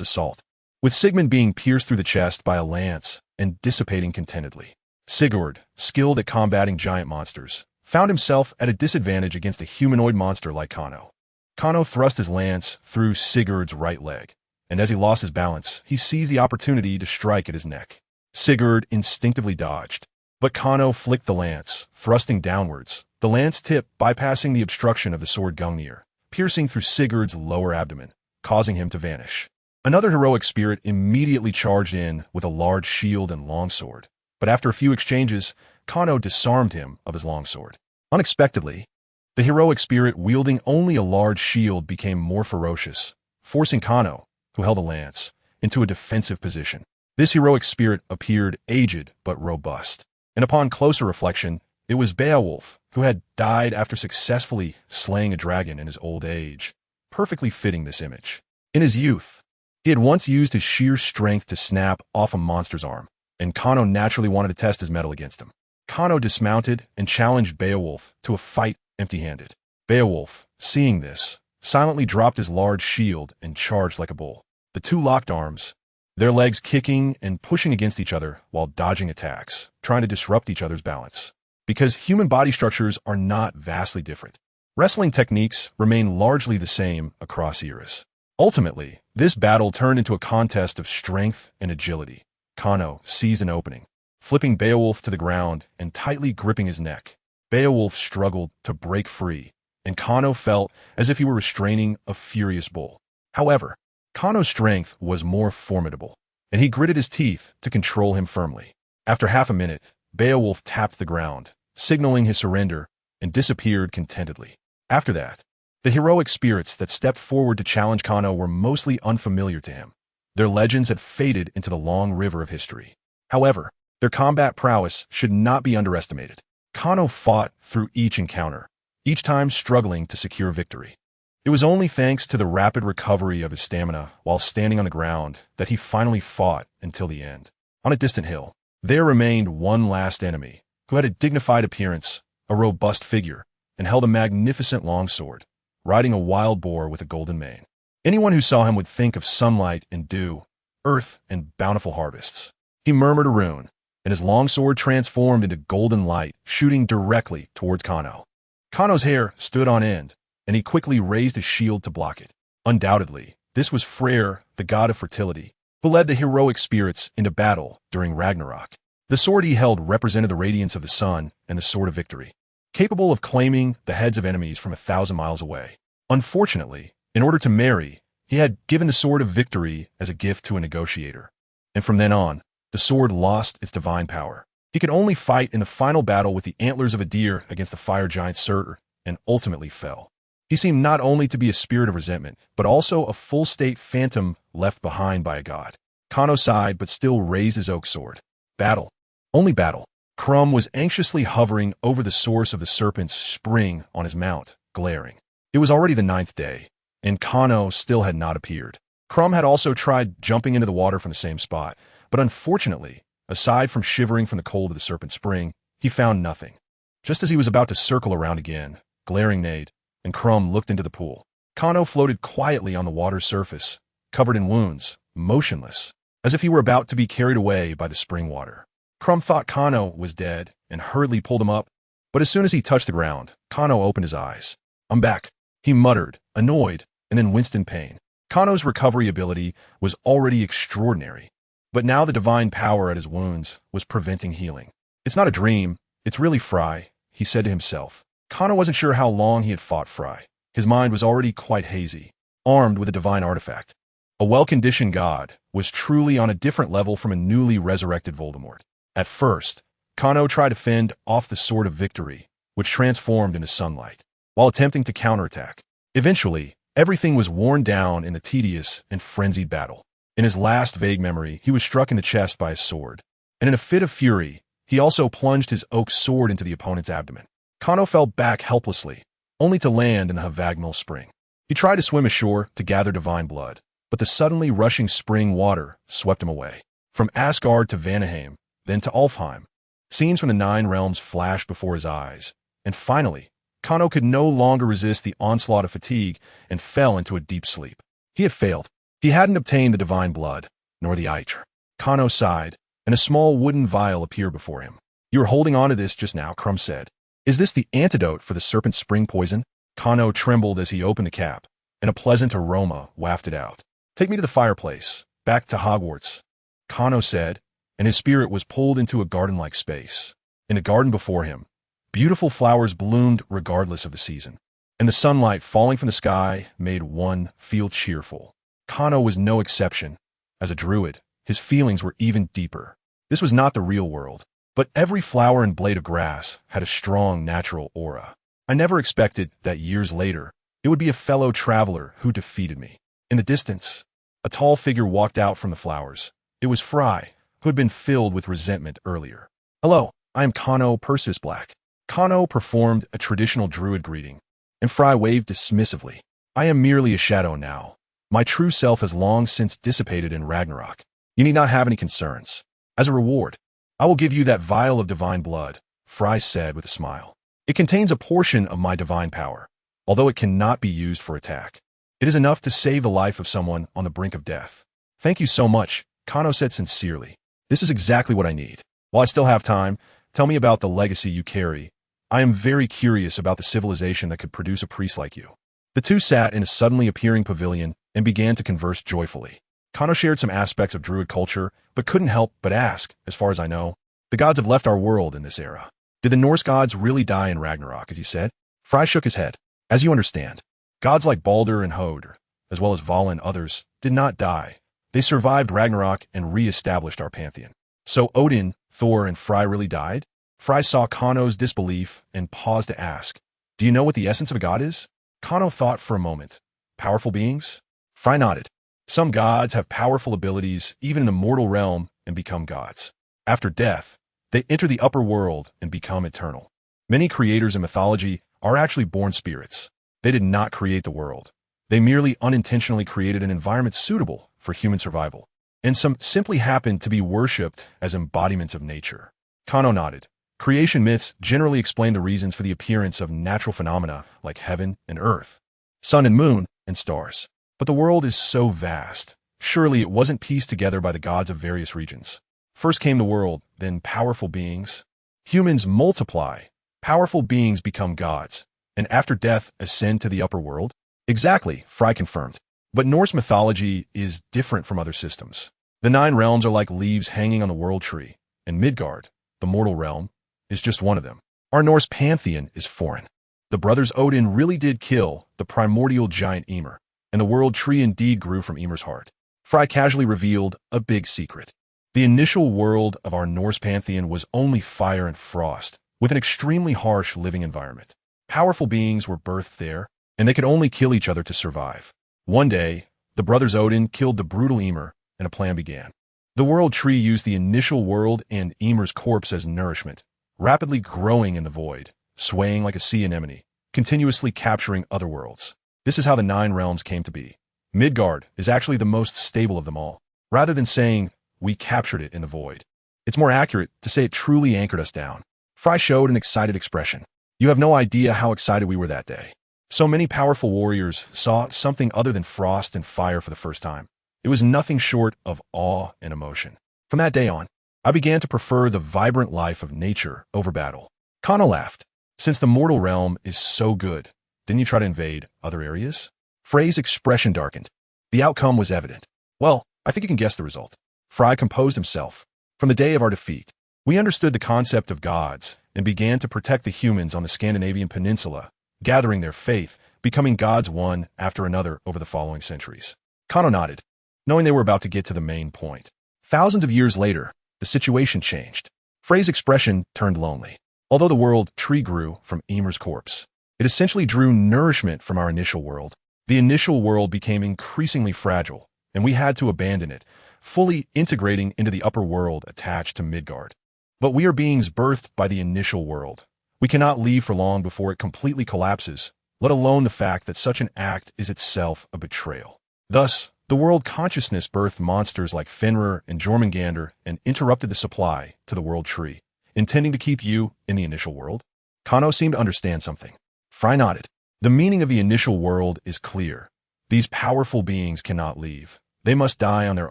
assault, with Sigmund being pierced through the chest by a lance and dissipating contentedly. Sigurd, skilled at combating giant monsters, found himself at a disadvantage against a humanoid monster like Kano. Kano thrust his lance through Sigurd's right leg, and as he lost his balance, he seized the opportunity to strike at his neck. Sigurd instinctively dodged, but Kano flicked the lance, thrusting downwards, the lance tip bypassing the obstruction of the sword Gungnir, piercing through Sigurd's lower abdomen, causing him to vanish. Another heroic spirit immediately charged in with a large shield and longsword, but after a few exchanges, Kano disarmed him of his longsword. Unexpectedly, the heroic spirit wielding only a large shield became more ferocious, forcing Kano, who held a lance, into a defensive position. This heroic spirit appeared aged but robust, and upon closer reflection, it was Beowulf, who had died after successfully slaying a dragon in his old age, perfectly fitting this image. In his youth, he had once used his sheer strength to snap off a monster's arm, and Kano naturally wanted to test his mettle against him. Kano dismounted and challenged Beowulf to a fight empty-handed. Beowulf, seeing this, silently dropped his large shield and charged like a bull. The 2 locked arms, their legs kicking and pushing against each other while dodging attacks, trying to disrupt each other's balance. Because human body structures are not vastly different, wrestling techniques remain largely the same across eras. Ultimately, this battle turned into a contest of strength and agility. Kano seized an opening, flipping Beowulf to the ground and tightly gripping his neck. Beowulf struggled to break free, and Kano felt as if he were restraining a furious bull. However, Kano's strength was more formidable, and he gritted his teeth to control him firmly. After half a minute, Beowulf tapped the ground, signaling his surrender, and disappeared contentedly. After that, the heroic spirits that stepped forward to challenge Kano were mostly unfamiliar to him. Their legends had faded into the long river of history. However, their combat prowess should not be underestimated. Kano fought through each encounter, each time struggling to secure victory. It was only thanks to the rapid recovery of his stamina while standing on the ground that he finally fought until the end. On a distant hill, there remained one last enemy, who had a dignified appearance, a robust figure, and held a magnificent longsword, riding a wild boar with a golden mane. Anyone who saw him would think of sunlight and dew, earth and bountiful harvests. He murmured a rune, and his longsword transformed into golden light, shooting directly towards Kano. Kano's hair stood on end, and he quickly raised his shield to block it. Undoubtedly, this was Freyr, the god of fertility, who led the heroic spirits into battle during Ragnarok. The sword he held represented the radiance of the sun and the sword of victory, capable of claiming the heads of enemies from 1,000 miles away. Unfortunately, in order to marry, he had given the sword of victory as a gift to a negotiator, and from then on, the sword lost its divine power. He could only fight in the final battle with the antlers of a deer against the fire giant Surtur, and ultimately fell. He seemed not only to be a spirit of resentment, but also a full-state phantom left behind by a god. Kano sighed, but still raised his oak sword. Battle. Only battle. Crumb was anxiously hovering over the source of the serpent's spring on his mount, glaring. It was already the 9th day, and Kano still had not appeared. Crumb had also tried jumping into the water from the same spot, but unfortunately, aside from shivering from the cold of the serpent spring, he found nothing. Just as he was about to circle around again, glaring neighed, and Crumb looked into the pool. Kano floated quietly on the water's surface, covered in wounds, motionless, as if he were about to be carried away by the spring water. Crumb thought Kano was dead and hurriedly pulled him up, but as soon as he touched the ground, Kano opened his eyes. "I'm back," he muttered, annoyed, and then winced in pain. Kano's recovery ability was already extraordinary, but now the divine power at his wounds was preventing healing. "It's not a dream, it's really Fry," he said to himself. Kano wasn't sure how long he had fought Fry. His mind was already quite hazy, armed with a divine artifact. A well-conditioned god was truly on a different level from a newly resurrected Voldemort. At first, Kano tried to fend off the sword of victory, which transformed into sunlight, while attempting to counterattack. Eventually, everything was worn down in the tedious and frenzied battle. In his last vague memory, he was struck in the chest by a sword, and in a fit of fury, he also plunged his oak sword into the opponent's abdomen. Kano fell back helplessly, only to land in the Havagnal spring. He tried to swim ashore to gather divine blood, but the suddenly rushing spring water swept him away. From Asgard to Vanaheim, then to Alfheim, scenes from the 9 realms flashed before his eyes, and finally, Kano could no longer resist the onslaught of fatigue and fell into a deep sleep. He had failed. He hadn't obtained the divine blood, nor the Eitr. Kano sighed, and a small wooden vial appeared before him. "You were holding on to this just now," Crumb said. "Is this the antidote for the serpent spring poison?" Kano trembled as he opened the cap, and a pleasant aroma wafted out. "Take me to the fireplace, back to Hogwarts," Kano said, and his spirit was pulled into a garden-like space. In the garden before him, beautiful flowers bloomed regardless of the season, and the sunlight falling from the sky made one feel cheerful. Kano was no exception. As a druid, his feelings were even deeper. This was not the real world, but every flower and blade of grass had a strong natural aura. I never expected that years later, it would be a fellow traveler who defeated me. In the distance, a tall figure walked out from the flowers. It was Fry, who had been filled with resentment earlier. "Hello, I am Canopus Black." Kano performed a traditional druid greeting, and Fry waved dismissively. "I am merely a shadow now. My true self has long since dissipated in Ragnarok. You need not have any concerns. As a reward, I will give you that vial of divine blood," Fry said with a smile. "It contains a portion of my divine power, although it cannot be used for attack. It is enough to save the life of someone on the brink of death." "Thank you so much," Kano said sincerely. "This is exactly what I need. While I still have time, tell me about the legacy you carry. I am very curious about the civilization that could produce a priest like you." The two sat in a suddenly appearing pavilion and began to converse joyfully. Kano shared some aspects of druid culture, but couldn't help but ask, "As far as I know, the gods have left our world in this era. Did the Norse gods really die in Ragnarok, as you said?" Fry shook his head. "As you understand, gods like Baldur and Hodr, as well as Vala and others, did not die. They survived Ragnarok and re-established our pantheon." "So Odin, Thor, and Fry really died?" Fry saw Kano's disbelief and paused to ask, "Do you know what the essence of a god is?" Kano thought for a moment. "Powerful beings?" Fry nodded. "Some gods have powerful abilities even in the mortal realm and become gods. After death, they enter the upper world and become eternal. Many creators in mythology are actually born spirits. They did not create the world. They merely unintentionally created an environment suitable for human survival, and some simply happened to be worshipped as embodiments of nature." Kano nodded. Creation myths generally explain the reasons for the appearance of natural phenomena like heaven and earth, sun and moon, and stars. But the world is so vast. Surely it wasn't pieced together by the gods of various regions. First came the world, then powerful beings. Humans multiply. Powerful beings become gods, and after death ascend to the upper world? Exactly, Fry confirmed. But Norse mythology is different from other systems. The 9 realms are like leaves hanging on the world tree, and Midgard, the mortal realm, is just one of them. Our Norse pantheon is foreign. The brothers Odin really did kill the primordial giant Ymir, and the world tree indeed grew from Ymir's heart. Fry casually revealed a big secret. The initial world of our Norse pantheon was only fire and frost, with an extremely harsh living environment. Powerful beings were birthed there, and they could only kill each other to survive. One day, the brothers Odin killed the brutal Ymir, and a plan began. The world tree used the initial world and Ymir's corpse as nourishment, rapidly growing in the void, swaying like a sea anemone, continuously capturing other worlds. This is how the 9 realms came to be. Midgard is actually the most stable of them all. Rather than saying, we captured it in the void, it's more accurate to say it truly anchored us down. Fry showed an excited expression. You have no idea how excited we were that day. So many powerful warriors saw something other than frost and fire for the first time. It was nothing short of awe and emotion. From that day on, I began to prefer the vibrant life of nature over battle. Kana laughed. Since the mortal realm is so good, didn't you try to invade other areas? Frey's expression darkened. The outcome was evident. Well, I think you can guess the result. Fry composed himself. From the day of our defeat, we understood the concept of gods and began to protect the humans on the Scandinavian peninsula, gathering their faith, becoming gods one after another over the following centuries. Kano nodded, knowing they were about to get to the main point. Thousands of years later, the situation changed. Frey's expression turned lonely. Although the world tree grew from Ymir's corpse, it essentially drew nourishment from our initial world. The initial world became increasingly fragile, and we had to abandon it, fully integrating into the upper world attached to Midgard. But we are beings birthed by the initial world. We cannot leave for long before it completely collapses, let alone the fact that such an act is itself a betrayal. Thus, the world consciousness birthed monsters like Fenrir and Jormungandr and interrupted the supply to the world tree, intending to keep you in the initial world. Kano seemed to understand something. Fry nodded. The meaning of the initial world is clear. These powerful beings cannot leave. They must die on their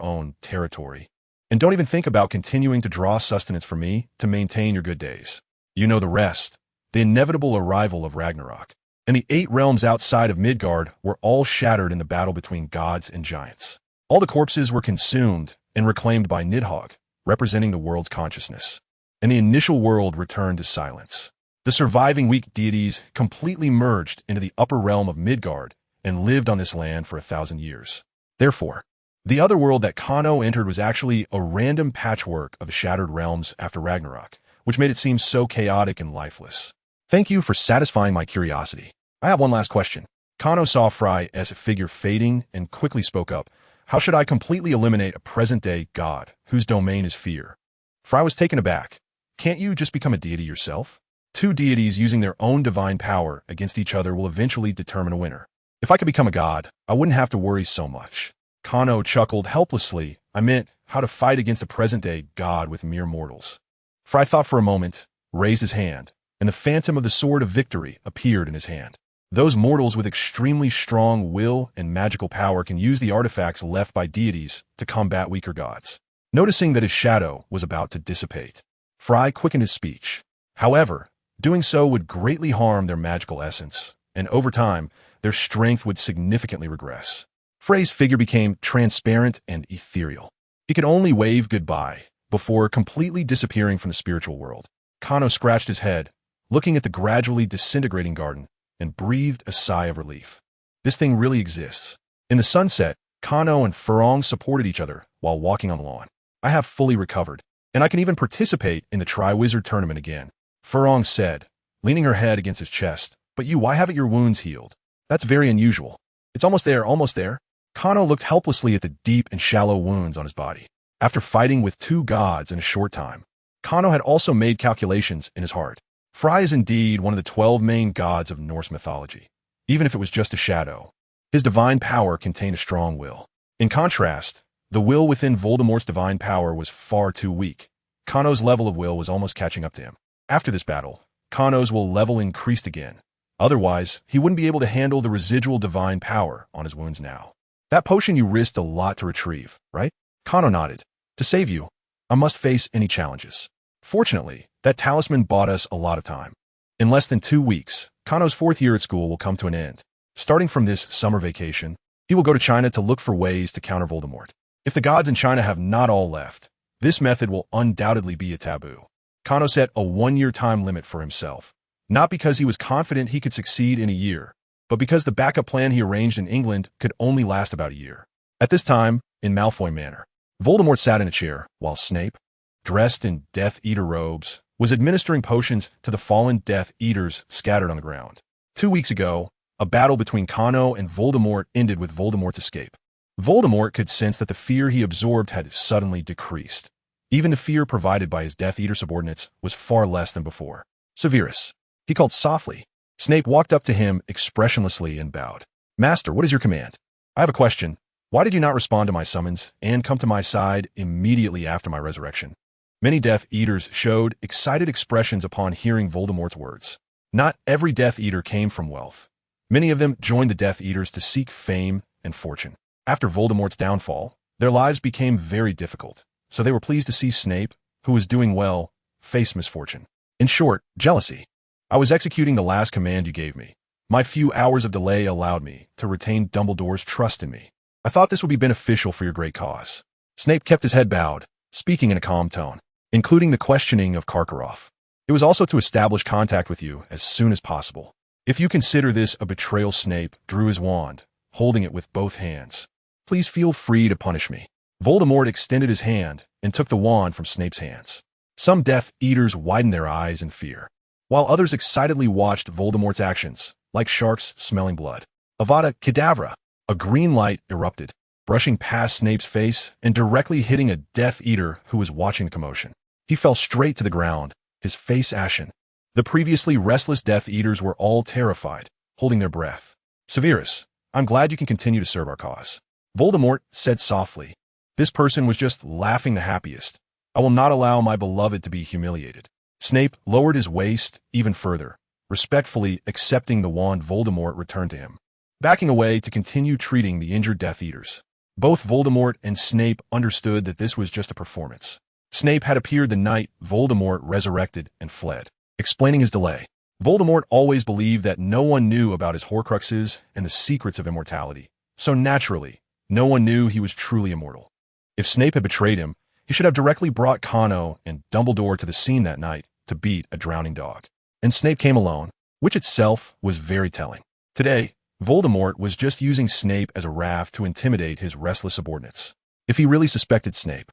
own territory. And don't even think about continuing to draw sustenance from me to maintain your good days. You know the rest. The inevitable arrival of Ragnarok, and the 8 realms outside of Midgard were all shattered in the battle between gods and giants. All the corpses were consumed and reclaimed by Nidhogg, representing the world's consciousness, and the initial world returned to silence. The surviving weak deities completely merged into the upper realm of Midgard and lived on this land for 1,000 years. Therefore, the other world that Kano entered was actually a random patchwork of the shattered realms after Ragnarok, which made it seem so chaotic and lifeless. Thank you for satisfying my curiosity. I have one last question. Kano saw Fry as a figure fading and quickly spoke up. How should I completely eliminate a present-day god whose domain is fear? Fry was taken aback. Can't you just become a deity yourself? 2 deities using their own divine power against each other will eventually determine a winner. If I could become a god, I wouldn't have to worry so much. Kano chuckled helplessly. I meant how to fight against a present-day god with mere mortals. Fry thought for a moment, raised his hand, and the phantom of the sword of victory appeared in his hand. Those mortals with extremely strong will and magical power can use the artifacts left by deities to combat weaker gods. Noticing that his shadow was about to dissipate, Fry quickened his speech. However, doing so would greatly harm their magical essence, and over time, their strength would significantly regress. Frey's figure became transparent and ethereal. He could only wave goodbye before completely disappearing from the spiritual world. Kano scratched his head, looking at the gradually disintegrating garden, and breathed a sigh of relief. This thing really exists. In the sunset, Kano and Furong supported each other while walking on the lawn. I have fully recovered, and I can even participate in the Tri-Wizard tournament again. Furong said, leaning her head against his chest. But you, why haven't your wounds healed? That's very unusual. It's almost there, almost there. Kano looked helplessly at the deep and shallow wounds on his body. After fighting with 2 gods in a short time, Kano had also made calculations in his heart. Fry is indeed one of the 12 main gods of Norse mythology, even if it was just a shadow. His divine power contained a strong will. In contrast, the will within Voldemort's divine power was far too weak. Kano's level of will was almost catching up to him. After this battle, Kano's level increased again. Otherwise, he wouldn't be able to handle the residual divine power on his wounds now. That potion you risked a lot to retrieve, right? Kano nodded. To save you, I must face any challenges. Fortunately, that talisman bought us a lot of time. In less than 2 weeks, Kano's 4th year at school will come to an end. Starting from this summer vacation, he will go to China to look for ways to counter Voldemort. If the gods in China have not all left, this method will undoubtedly be a taboo. Kano set a 1-year time limit for himself, not because he was confident he could succeed in a year, but because the backup plan he arranged in England could only last about a year. At this time, in Malfoy Manor, Voldemort sat in a chair while Snape, dressed in Death Eater robes, was administering potions to the fallen Death Eaters scattered on the ground. 2 weeks ago, a battle between Kano and Voldemort ended with Voldemort's escape. Voldemort could sense that the fear he absorbed had suddenly decreased. Even the fear provided by his Death Eater subordinates was far less than before. Severus, he called softly. Snape walked up to him expressionlessly and bowed. Master, what is your command? I have a question. Why did you not respond to my summons and come to my side immediately after my resurrection? Many Death Eaters showed excited expressions upon hearing Voldemort's words. Not every Death Eater came from wealth. Many of them joined the Death Eaters to seek fame and fortune. After Voldemort's downfall, their lives became very difficult, so they were pleased to see Snape, who was doing well, face misfortune. In short, jealousy. I was executing the last command you gave me. My few hours of delay allowed me to retain Dumbledore's trust in me. I thought this would be beneficial for your great cause. Snape kept his head bowed, speaking in a calm tone, including the questioning of Karkaroff. It was also to establish contact with you as soon as possible. If you consider this a betrayal, Snape drew his wand, holding it with both hands. Please feel free to punish me. Voldemort extended his hand and took the wand from Snape's hands. Some Death Eaters widened their eyes in fear, while others excitedly watched Voldemort's actions, like sharks smelling blood. Avada Kedavra! A green light erupted, brushing past Snape's face and directly hitting a Death Eater who was watching the commotion. He fell straight to the ground, his face ashen. The previously restless Death Eaters were all terrified, holding their breath. Severus, I'm glad you can continue to serve our cause. Voldemort said softly. This person was just laughing the happiest. I will not allow my beloved to be humiliated. Snape lowered his waist even further, respectfully accepting the wand Voldemort returned to him, backing away to continue treating the injured Death Eaters. Both Voldemort and Snape understood that this was just a performance. Snape had appeared the night Voldemort resurrected and fled, explaining his delay. Voldemort always believed that no one knew about his Horcruxes and the secrets of immortality, so naturally, no one knew he was truly immortal. If Snape had betrayed him, he should have directly brought Kano and Dumbledore to the scene that night to beat a drowning dog. And Snape came alone, which itself was very telling. Today, Voldemort was just using Snape as a raft to intimidate his restless subordinates. If he really suspected Snape,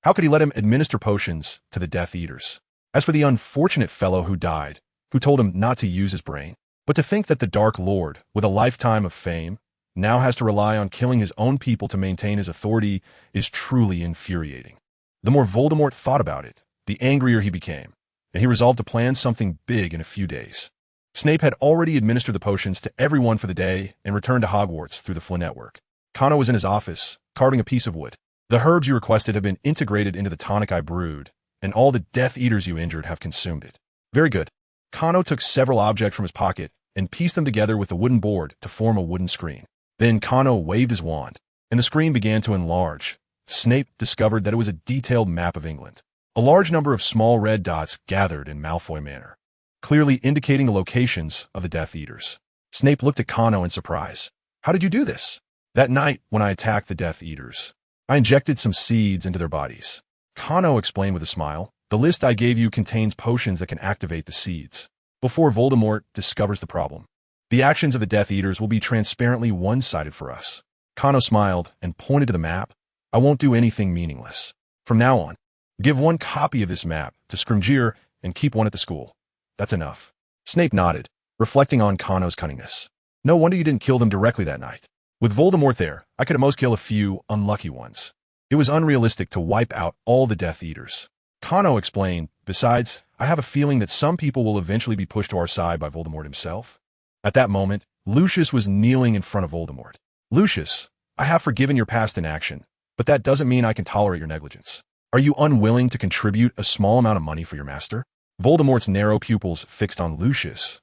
how could he let him administer potions to the Death Eaters? As for the unfortunate fellow who died, who told him not to use his brain, but to think that the Dark Lord, with a lifetime of fame, now has to rely on killing his own people to maintain his authority is truly infuriating. The more Voldemort thought about it, the angrier he became, and he resolved to plan something big in a few days. Snape had already administered the potions to everyone for the day and returned to Hogwarts through the Flynn network. Kano was in his office, carving a piece of wood. The herbs you requested have been integrated into the tonic I brewed, and all the Death Eaters you injured have consumed it. Very good. Kano took several objects from his pocket and pieced them together with a wooden board to form a wooden screen. Then Kano waved his wand, and the screen began to enlarge. Snape discovered that it was a detailed map of England. A large number of small red dots gathered in Malfoy Manor, clearly indicating the locations of the Death Eaters. Snape looked at Kano in surprise. How did you do this? That night, when I attacked the Death Eaters, I injected some seeds into their bodies. Kano explained with a smile. The list I gave you contains potions that can activate the seeds before Voldemort discovers the problem. The actions of the Death Eaters will be transparently one-sided for us. Kano smiled and pointed to the map. I won't do anything meaningless. From now on, give one copy of this map to Scrimgeour and keep one at the school. That's enough. Snape nodded, reflecting on Kano's cunningness. No wonder you didn't kill them directly that night. With Voldemort there, I could at most kill a few unlucky ones. It was unrealistic to wipe out all the Death Eaters. Kano explained, besides, I have a feeling that some people will eventually be pushed to our side by Voldemort himself. At that moment, Lucius was kneeling in front of Voldemort. Lucius, I have forgiven your past inaction, but that doesn't mean I can tolerate your negligence. Are you unwilling to contribute a small amount of money for your master? Voldemort's narrow pupils fixed on Lucius.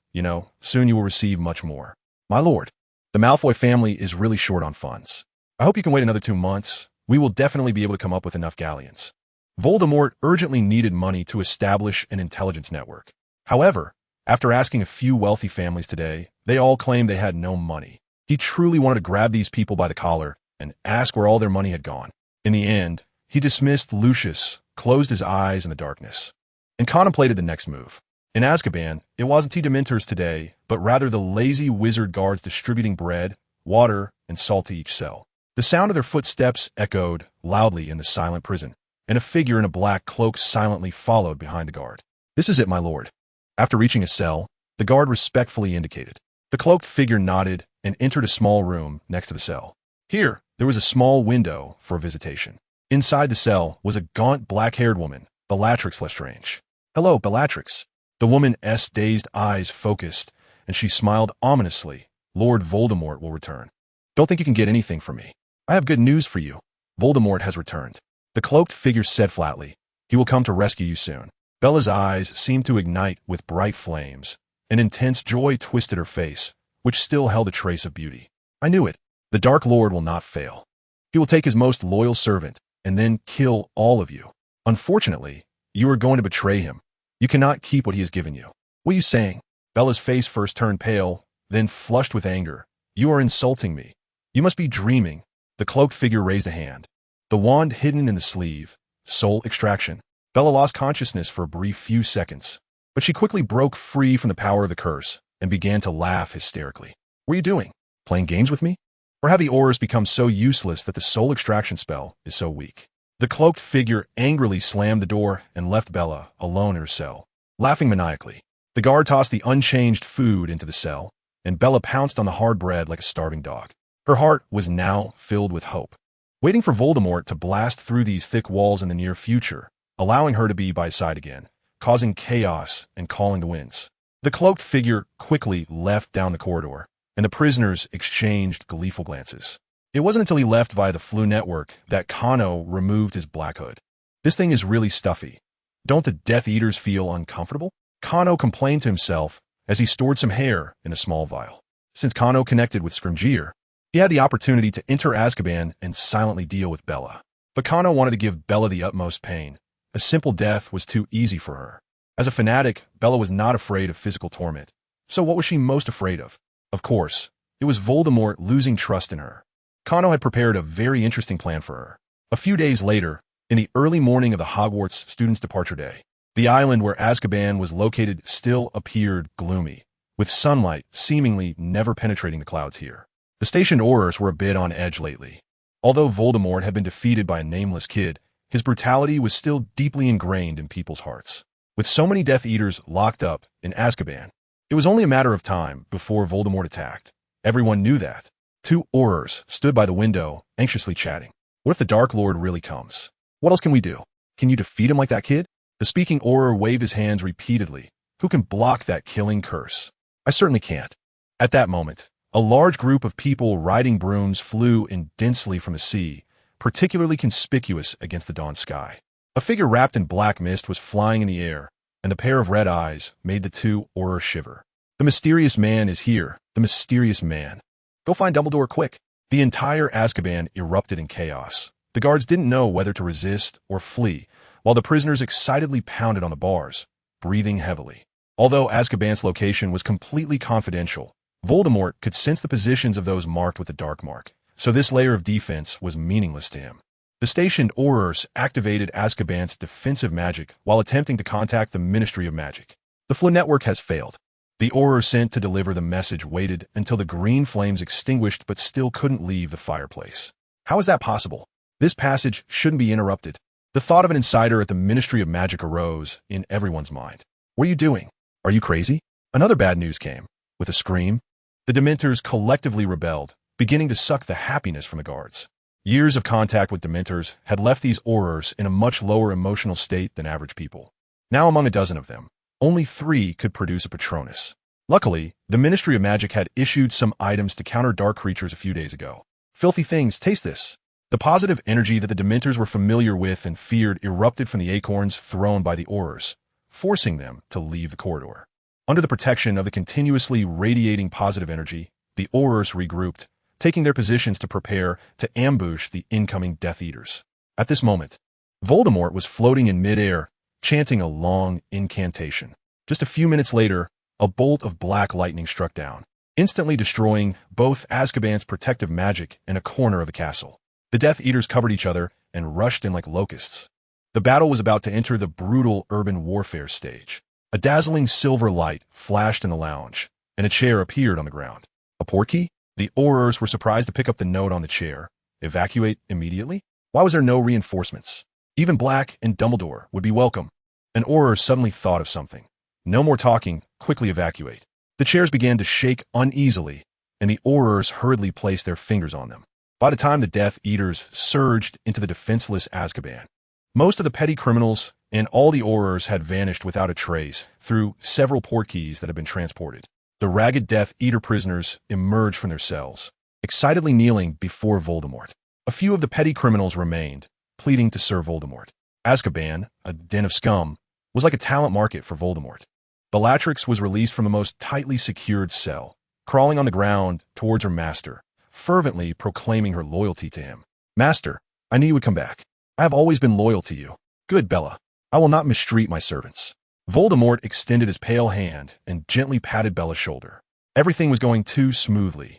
Soon you will receive much more. My lord, the Malfoy family is really short on funds. I hope you can wait another 2 months. We will definitely be able to come up with enough galleons. Voldemort urgently needed money to establish an intelligence network. However, after asking a few wealthy families today, they all claimed they had no money. He truly wanted to grab these people by the collar and ask where all their money had gone. In the end, he dismissed Lucius, closed his eyes in the darkness, and contemplated the next move. In Azkaban, it wasn't the Dementors today, but rather the lazy wizard guards distributing bread, water, and salt to each cell. The sound of their footsteps echoed loudly in the silent prison, and a figure in a black cloak silently followed behind the guard. This is it, my lord. After reaching a cell, the guard respectfully indicated. The cloaked figure nodded and entered a small room next to the cell. Here, there was a small window for visitation. Inside the cell was a gaunt, black-haired woman, Bellatrix Lestrange. Hello, Bellatrix. The woman's dazed eyes focused, and she smiled ominously. Lord Voldemort will return. Don't think you can get anything from me. I have good news for you. Voldemort has returned. The cloaked figure said flatly. He will come to rescue you soon. Bella's eyes seemed to ignite with bright flames. An intense joy twisted her face, which still held a trace of beauty. I knew it. The Dark Lord will not fail. He will take his most loyal servant and then kill all of you. Unfortunately, you are going to betray him. You cannot keep what he has given you. What are you saying? Bella's face first turned pale, then flushed with anger. You are insulting me. You must be dreaming. The cloaked figure raised a hand. The wand hidden in the sleeve. Soul extraction. Bella lost consciousness for a brief few seconds, but she quickly broke free from the power of the curse and began to laugh hysterically. What are you doing? Playing games with me? Or have the Aurors become so useless that the soul extraction spell is so weak? The cloaked figure angrily slammed the door and left Bella alone in her cell, laughing maniacally. The guard tossed the unchanged food into the cell, and Bella pounced on the hard bread like a starving dog. Her heart was now filled with hope, waiting for Voldemort to blast through these thick walls in the near future, allowing her to be by his side again, causing chaos and calling the winds. The cloaked figure quickly left down the corridor, and the prisoners exchanged gleeful glances. It wasn't until he left via the Flu network that Kano removed his black hood. This thing is really stuffy. Don't the Death Eaters feel uncomfortable? Kano complained to himself as he stored some hair in a small vial. Since Kano connected with Scrimgeour, he had the opportunity to enter Azkaban and silently deal with Bella. But Kano wanted to give Bella the utmost pain. A simple death was too easy for her. As a fanatic, Bella was not afraid of physical torment. So what was she most afraid of? Of course, it was Voldemort losing trust in her. Kano had prepared a very interesting plan for her. A few days later, in the early morning of the Hogwarts students' departure day, the island where Azkaban was located still appeared gloomy, with sunlight seemingly never penetrating the clouds here. The stationed Aurors were a bit on edge lately. Although Voldemort had been defeated by a nameless kid, his brutality was still deeply ingrained in people's hearts. With so many Death Eaters locked up in Azkaban, it was only a matter of time before Voldemort attacked. Everyone knew that. 2 Aurors stood by the window, anxiously chatting. What if the Dark Lord really comes? What else can we do? Can you defeat him like that kid? The speaking Auror waved his hands repeatedly. Who can block that killing curse? I certainly can't. At that moment, a large group of people riding brooms flew in densely from the sea, particularly conspicuous against the dawn sky. A figure wrapped in black mist was flying in the air, and the pair of red eyes made the 2 Aurors shiver. The mysterious man is here, the mysterious man. Go find Dumbledore quick. The entire Azkaban erupted in chaos. The guards didn't know whether to resist or flee, while the prisoners excitedly pounded on the bars, breathing heavily. Although Azkaban's location was completely confidential, Voldemort could sense the positions of those marked with the dark mark, so this layer of defense was meaningless to him. The stationed Aurors activated Azkaban's defensive magic while attempting to contact the Ministry of Magic. The Flu network has failed. The Auror sent to deliver the message waited until the green flames extinguished but still couldn't leave the fireplace. How is that possible? This passage shouldn't be interrupted. The thought of an insider at the Ministry of Magic arose in everyone's mind. What are you doing? Are you crazy? Another bad news came. With a scream, the Dementors collectively rebelled, beginning to suck the happiness from the guards. Years of contact with Dementors had left these Aurors in a much lower emotional state than average people. Now among a dozen of them, only 3 could produce a Patronus. Luckily, the Ministry of Magic had issued some items to counter dark creatures a few days ago. Filthy things, taste this. The positive energy that the Dementors were familiar with and feared erupted from the acorns thrown by the Aurors, forcing them to leave the corridor. Under the protection of the continuously radiating positive energy, the Aurors regrouped, taking their positions to prepare to ambush the incoming Death Eaters. At this moment, Voldemort was floating in midair, chanting a long incantation. Just a few minutes later, a bolt of black lightning struck down, instantly destroying both Azkaban's protective magic and a corner of the castle. The Death Eaters covered each other and rushed in like locusts. The battle was about to enter the brutal urban warfare stage. A dazzling silver light flashed in the lounge, and a chair appeared on the ground. A portkey? The Aurors were surprised to pick up the note on the chair. Evacuate immediately? Why was there no reinforcements? Even Black and Dumbledore would be welcome. An Auror suddenly thought of something. No more talking, quickly evacuate. The chairs began to shake uneasily, and the Aurors hurriedly placed their fingers on them. By the time the Death Eaters surged into the defenseless Azkaban, most of the petty criminals and all the Aurors had vanished without a trace through several portkeys that had been transported. The ragged Death Eater prisoners emerged from their cells, excitedly kneeling before Voldemort. A few of the petty criminals remained, pleading to Sir Voldemort. Azkaban, a den of scum, was like a talent market for Voldemort. Bellatrix was released from the most tightly secured cell, crawling on the ground towards her master, fervently proclaiming her loyalty to him. Master, I knew you would come back. I have always been loyal to you. Good Bella, I will not mistreat my servants. Voldemort extended his pale hand and gently patted Bella's shoulder. Everything was going too smoothly.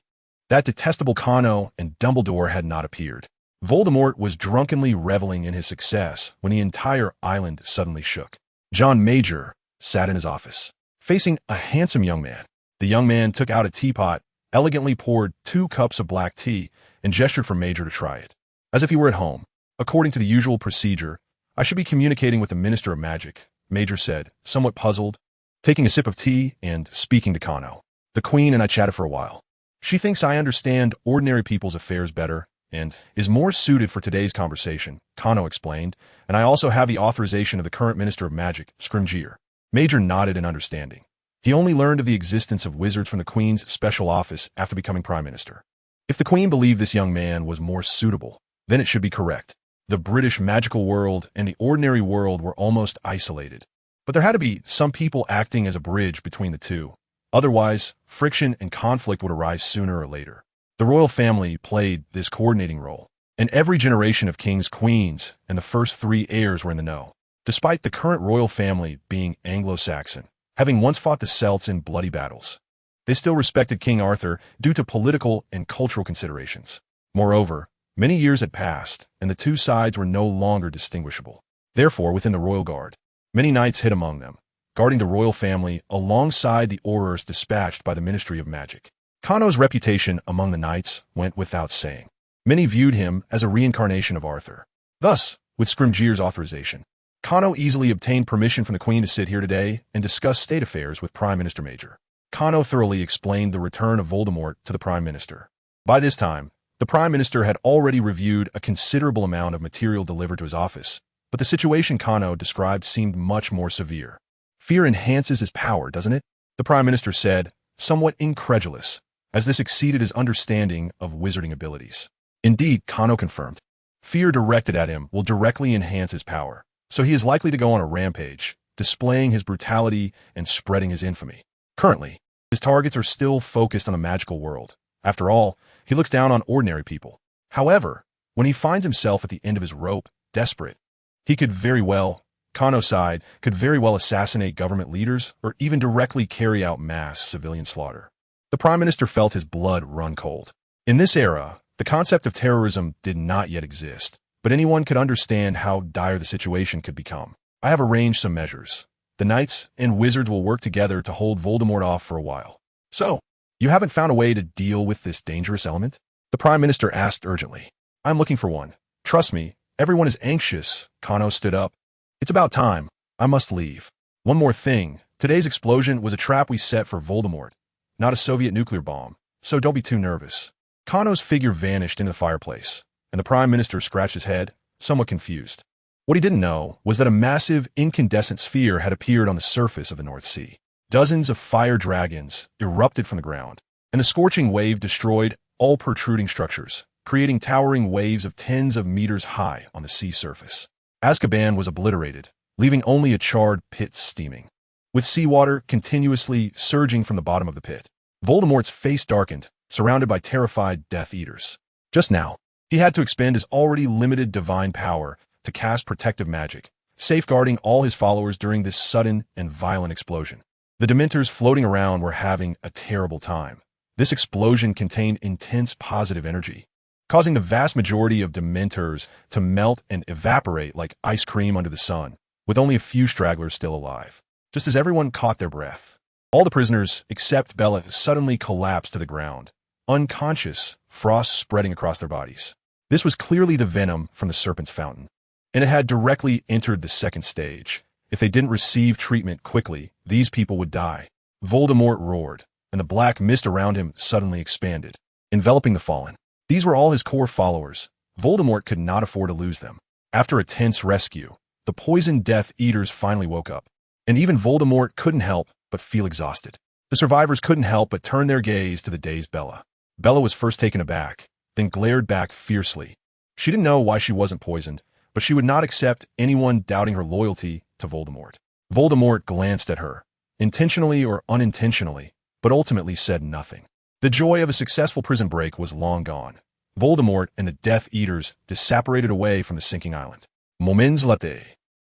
That detestable Cano and Dumbledore had not appeared. Voldemort was drunkenly reveling in his success when the entire island suddenly shook. John Major sat in his office, facing a handsome young man. The young man took out a teapot, elegantly poured 2 cups of black tea, and gestured for Major to try it. As if he were at home. According to the usual procedure, I should be communicating with the Minister of Magic, Major said, somewhat puzzled, taking a sip of tea and speaking to Cano. The Queen and I chatted for a while. She thinks I understand ordinary people's affairs better and is more suited for today's conversation, Cano explained, and I also have the authorization of the current Minister of Magic, Scrimgeour. Major nodded in understanding. He only learned of the existence of wizards from the Queen's special office after becoming Prime Minister. If the Queen believed this young man was more suitable, then it should be correct. The British magical world and the ordinary world were almost isolated. But there had to be some people acting as a bridge between the two. Otherwise, friction and conflict would arise sooner or later. The royal family played this coordinating role, and every generation of kings, queens, and the first 3 heirs were in the know. Despite the current royal family being Anglo-Saxon, having once fought the Celts in bloody battles, they still respected King Arthur due to political and cultural considerations. Moreover, many years had passed, and the two sides were no longer distinguishable. Therefore, within the royal guard, many knights hid among them, guarding the royal family alongside the Aurors dispatched by the Ministry of Magic. Cano's reputation among the knights went without saying. Many viewed him as a reincarnation of Arthur. Thus, with Scrimgeour's authorization, Cano easily obtained permission from the Queen to sit here today and discuss state affairs with Prime Minister Major. Cano thoroughly explained the return of Voldemort to the Prime Minister. By this time, the Prime Minister had already reviewed a considerable amount of material delivered to his office, but the situation Cano described seemed much more severe. Fear enhances his power, doesn't it? The Prime Minister said, somewhat incredulous, as this exceeded his understanding of wizarding abilities. Indeed, Cano confirmed. Fear directed at him will directly enhance his power, so he is likely to go on a rampage, displaying his brutality and spreading his infamy. Currently, his targets are still focused on the magical world. After all, he looks down on ordinary people. However, when he finds himself at the end of his rope, desperate, he could very well, Cano's side, could very well assassinate government leaders or even directly carry out mass civilian slaughter. The Prime Minister felt his blood run cold. In this era, the concept of terrorism did not yet exist, but anyone could understand how dire the situation could become. I have arranged some measures. The knights and wizards will work together to hold Voldemort off for a while. So, you haven't found a way to deal with this dangerous element? The Prime Minister asked urgently. I'm looking for one. Trust me, everyone is anxious. Cano stood up. It's about time. I must leave. One more thing. Today's explosion was a trap we set for Voldemort, not a Soviet nuclear bomb, so don't be too nervous. Cano's figure vanished into the fireplace, and the Prime Minister scratched his head, somewhat confused. What he didn't know was that a massive incandescent sphere had appeared on the surface of the North Sea. Dozens of fire dragons erupted from the ground, and the scorching wave destroyed all protruding structures, creating towering waves of tens of meters high on the sea surface. Azkaban was obliterated, leaving only a charred pit steaming, with seawater continuously surging from the bottom of the pit. Voldemort's face darkened, surrounded by terrified Death Eaters. Just now, he had to expend his already limited divine power to cast protective magic, safeguarding all his followers during this sudden and violent explosion. The Dementors floating around were having a terrible time. This explosion contained intense positive energy, causing the vast majority of Dementors to melt and evaporate like ice cream under the sun, with only a few stragglers still alive. Just as everyone caught their breath, all the prisoners, except Bella, suddenly collapsed to the ground, unconscious, frost spreading across their bodies. This was clearly the venom from the Serpent's Fountain, and it had directly entered the second stage. If they didn't receive treatment quickly, these people would die. Voldemort roared, and the black mist around him suddenly expanded, enveloping the fallen. These were all his core followers. Voldemort could not afford to lose them. After a tense rescue, the poisoned Death Eaters finally woke up, and even Voldemort couldn't help but feel exhausted. The survivors couldn't help but turn their gaze to the dazed Bella. Bella was first taken aback, then glared back fiercely. She didn't know why she wasn't poisoned, but she would not accept anyone doubting her loyalty to Voldemort. Voldemort glanced at her, intentionally or unintentionally, but ultimately said nothing. The joy of a successful prison break was long gone. Voldemort and the Death Eaters disapparated away from the sinking island. Moments later,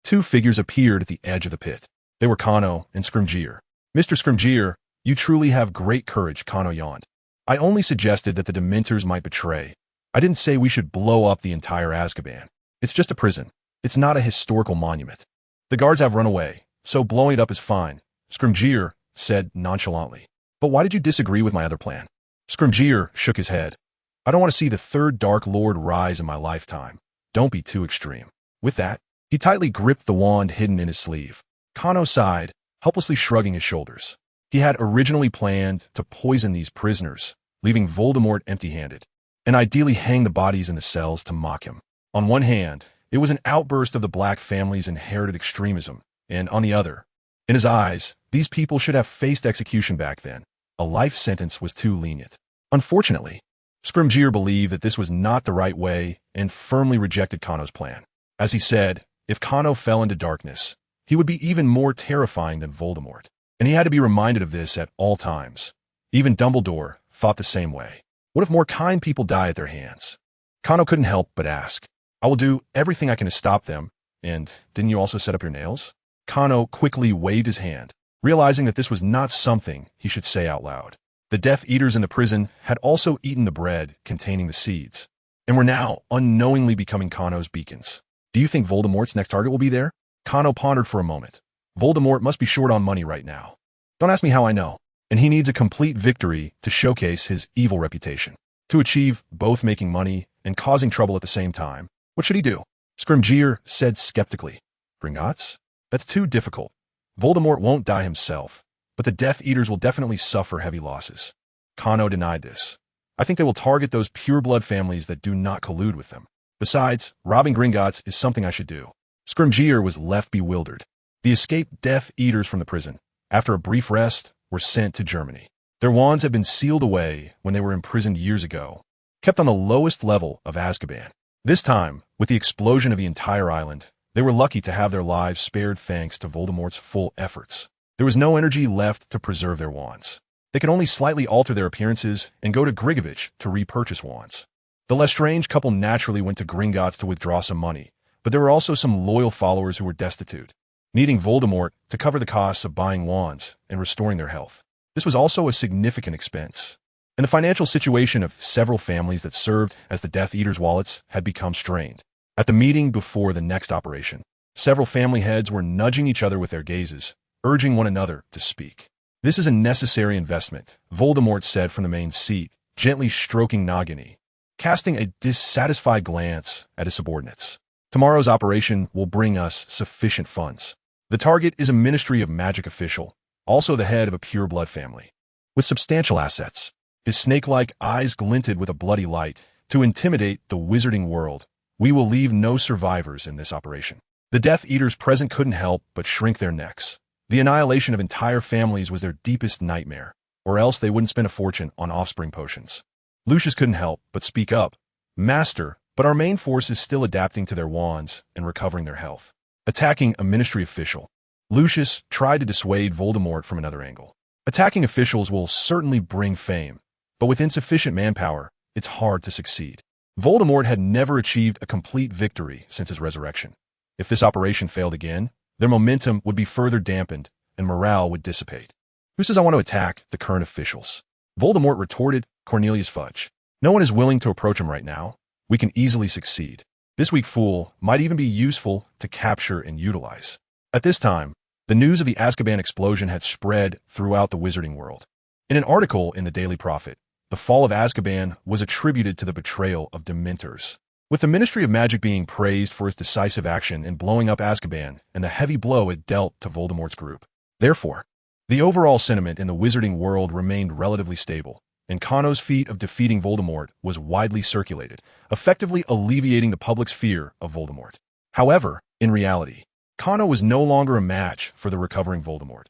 two figures appeared at the edge of the pit. They were Kano and Scrimgeour. Mr. Scrimgeour, you truly have great courage, Kano yawned. I only suggested that the Dementors might betray. I didn't say we should blow up the entire Azkaban. It's just a prison. It's not a historical monument. The guards have run away, so blowing it up is fine, Scrimgeour said nonchalantly. But why did you disagree with my other plan? Scrimgeour shook his head. I don't want to see the third Dark Lord rise in my lifetime. Don't be too extreme. With that, he tightly gripped the wand hidden in his sleeve. Kano sighed, helplessly shrugging his shoulders. He had originally planned to poison these prisoners, leaving Voldemort empty-handed, and ideally hang the bodies in the cells to mock him. On one hand, it was an outburst of the Black family's inherited extremism, and on the other, in his eyes, these people should have faced execution back then. A life sentence was too lenient. Unfortunately, Scrimgeour believed that this was not the right way and firmly rejected Kano's plan. As he said, if Kano fell into darkness, he would be even more terrifying than Voldemort, and he had to be reminded of this at all times. Even Dumbledore thought the same way. What if more kind people die at their hands? Kano couldn't help but ask. I will do everything I can to stop them, and didn't you also set up your nails? Kano quickly waved his hand, realizing that this was not something he should say out loud. The Death Eaters in the prison had also eaten the bread containing the seeds, and were now unknowingly becoming Kano's beacons. Do you think Voldemort's next target will be there? Kano pondered for a moment. Voldemort must be short on money right now. Don't ask me how I know. And he needs a complete victory to showcase his evil reputation. To achieve both making money and causing trouble at the same time, what should he do? Scrimgeour said skeptically. Gringotts? That's too difficult. Voldemort won't die himself, but the Death Eaters will definitely suffer heavy losses. Kano denied this. I think they will target those pureblood families that do not collude with them. Besides, robbing Gringotts is something I should do. Scrimgeour was left bewildered. The escaped Death Eaters from the prison, after a brief rest, were sent to Germany. Their wands had been sealed away when they were imprisoned years ago, kept on the lowest level of Azkaban. This time, with the explosion of the entire island, they were lucky to have their lives spared thanks to Voldemort's full efforts. There was no energy left to preserve their wands. They could only slightly alter their appearances and go to Grigovich to repurchase wands. The Lestrange couple naturally went to Gringotts to withdraw some money, but there were also some loyal followers who were destitute, needing Voldemort to cover the costs of buying wands and restoring their health. This was also a significant expense, and the financial situation of several families that served as the Death Eaters' wallets had become strained. At the meeting before the next operation, several family heads were nudging each other with their gazes, urging one another to speak. This is a necessary investment, Voldemort said from the main seat, gently stroking Nagini, casting a dissatisfied glance at his subordinates. Tomorrow's operation will bring us sufficient funds. The target is a Ministry of Magic official, also the head of a pureblood family, with substantial assets. His snake-like eyes glinted with a bloody light to intimidate the wizarding world. We will leave no survivors in this operation. The Death Eaters present couldn't help but shrink their necks. The annihilation of entire families was their deepest nightmare, or else they wouldn't spend a fortune on offspring potions. Lucius couldn't help but speak up. Master, but our main force is still adapting to their wands and recovering their health. Attacking a ministry official. Lucius tried to dissuade Voldemort from another angle. Attacking officials will certainly bring fame, but with insufficient manpower, it's hard to succeed. Voldemort had never achieved a complete victory since his resurrection. If this operation failed again, their momentum would be further dampened and morale would dissipate. Who says I want to attack the current officials? Voldemort retorted, Cornelius Fudge. No one is willing to approach him right now. We can easily succeed. This weak fool might even be useful to capture and utilize. At this time, the news of the Azkaban explosion had spread throughout the wizarding world. In an article in the Daily Prophet, the fall of Azkaban was attributed to the betrayal of Dementors, with the Ministry of Magic being praised for its decisive action in blowing up Azkaban and the heavy blow it dealt to Voldemort's group. Therefore, the overall sentiment in the wizarding world remained relatively stable, and Kano's feat of defeating Voldemort was widely circulated, effectively alleviating the public's fear of Voldemort. However, in reality, Kano was no longer a match for the recovering Voldemort.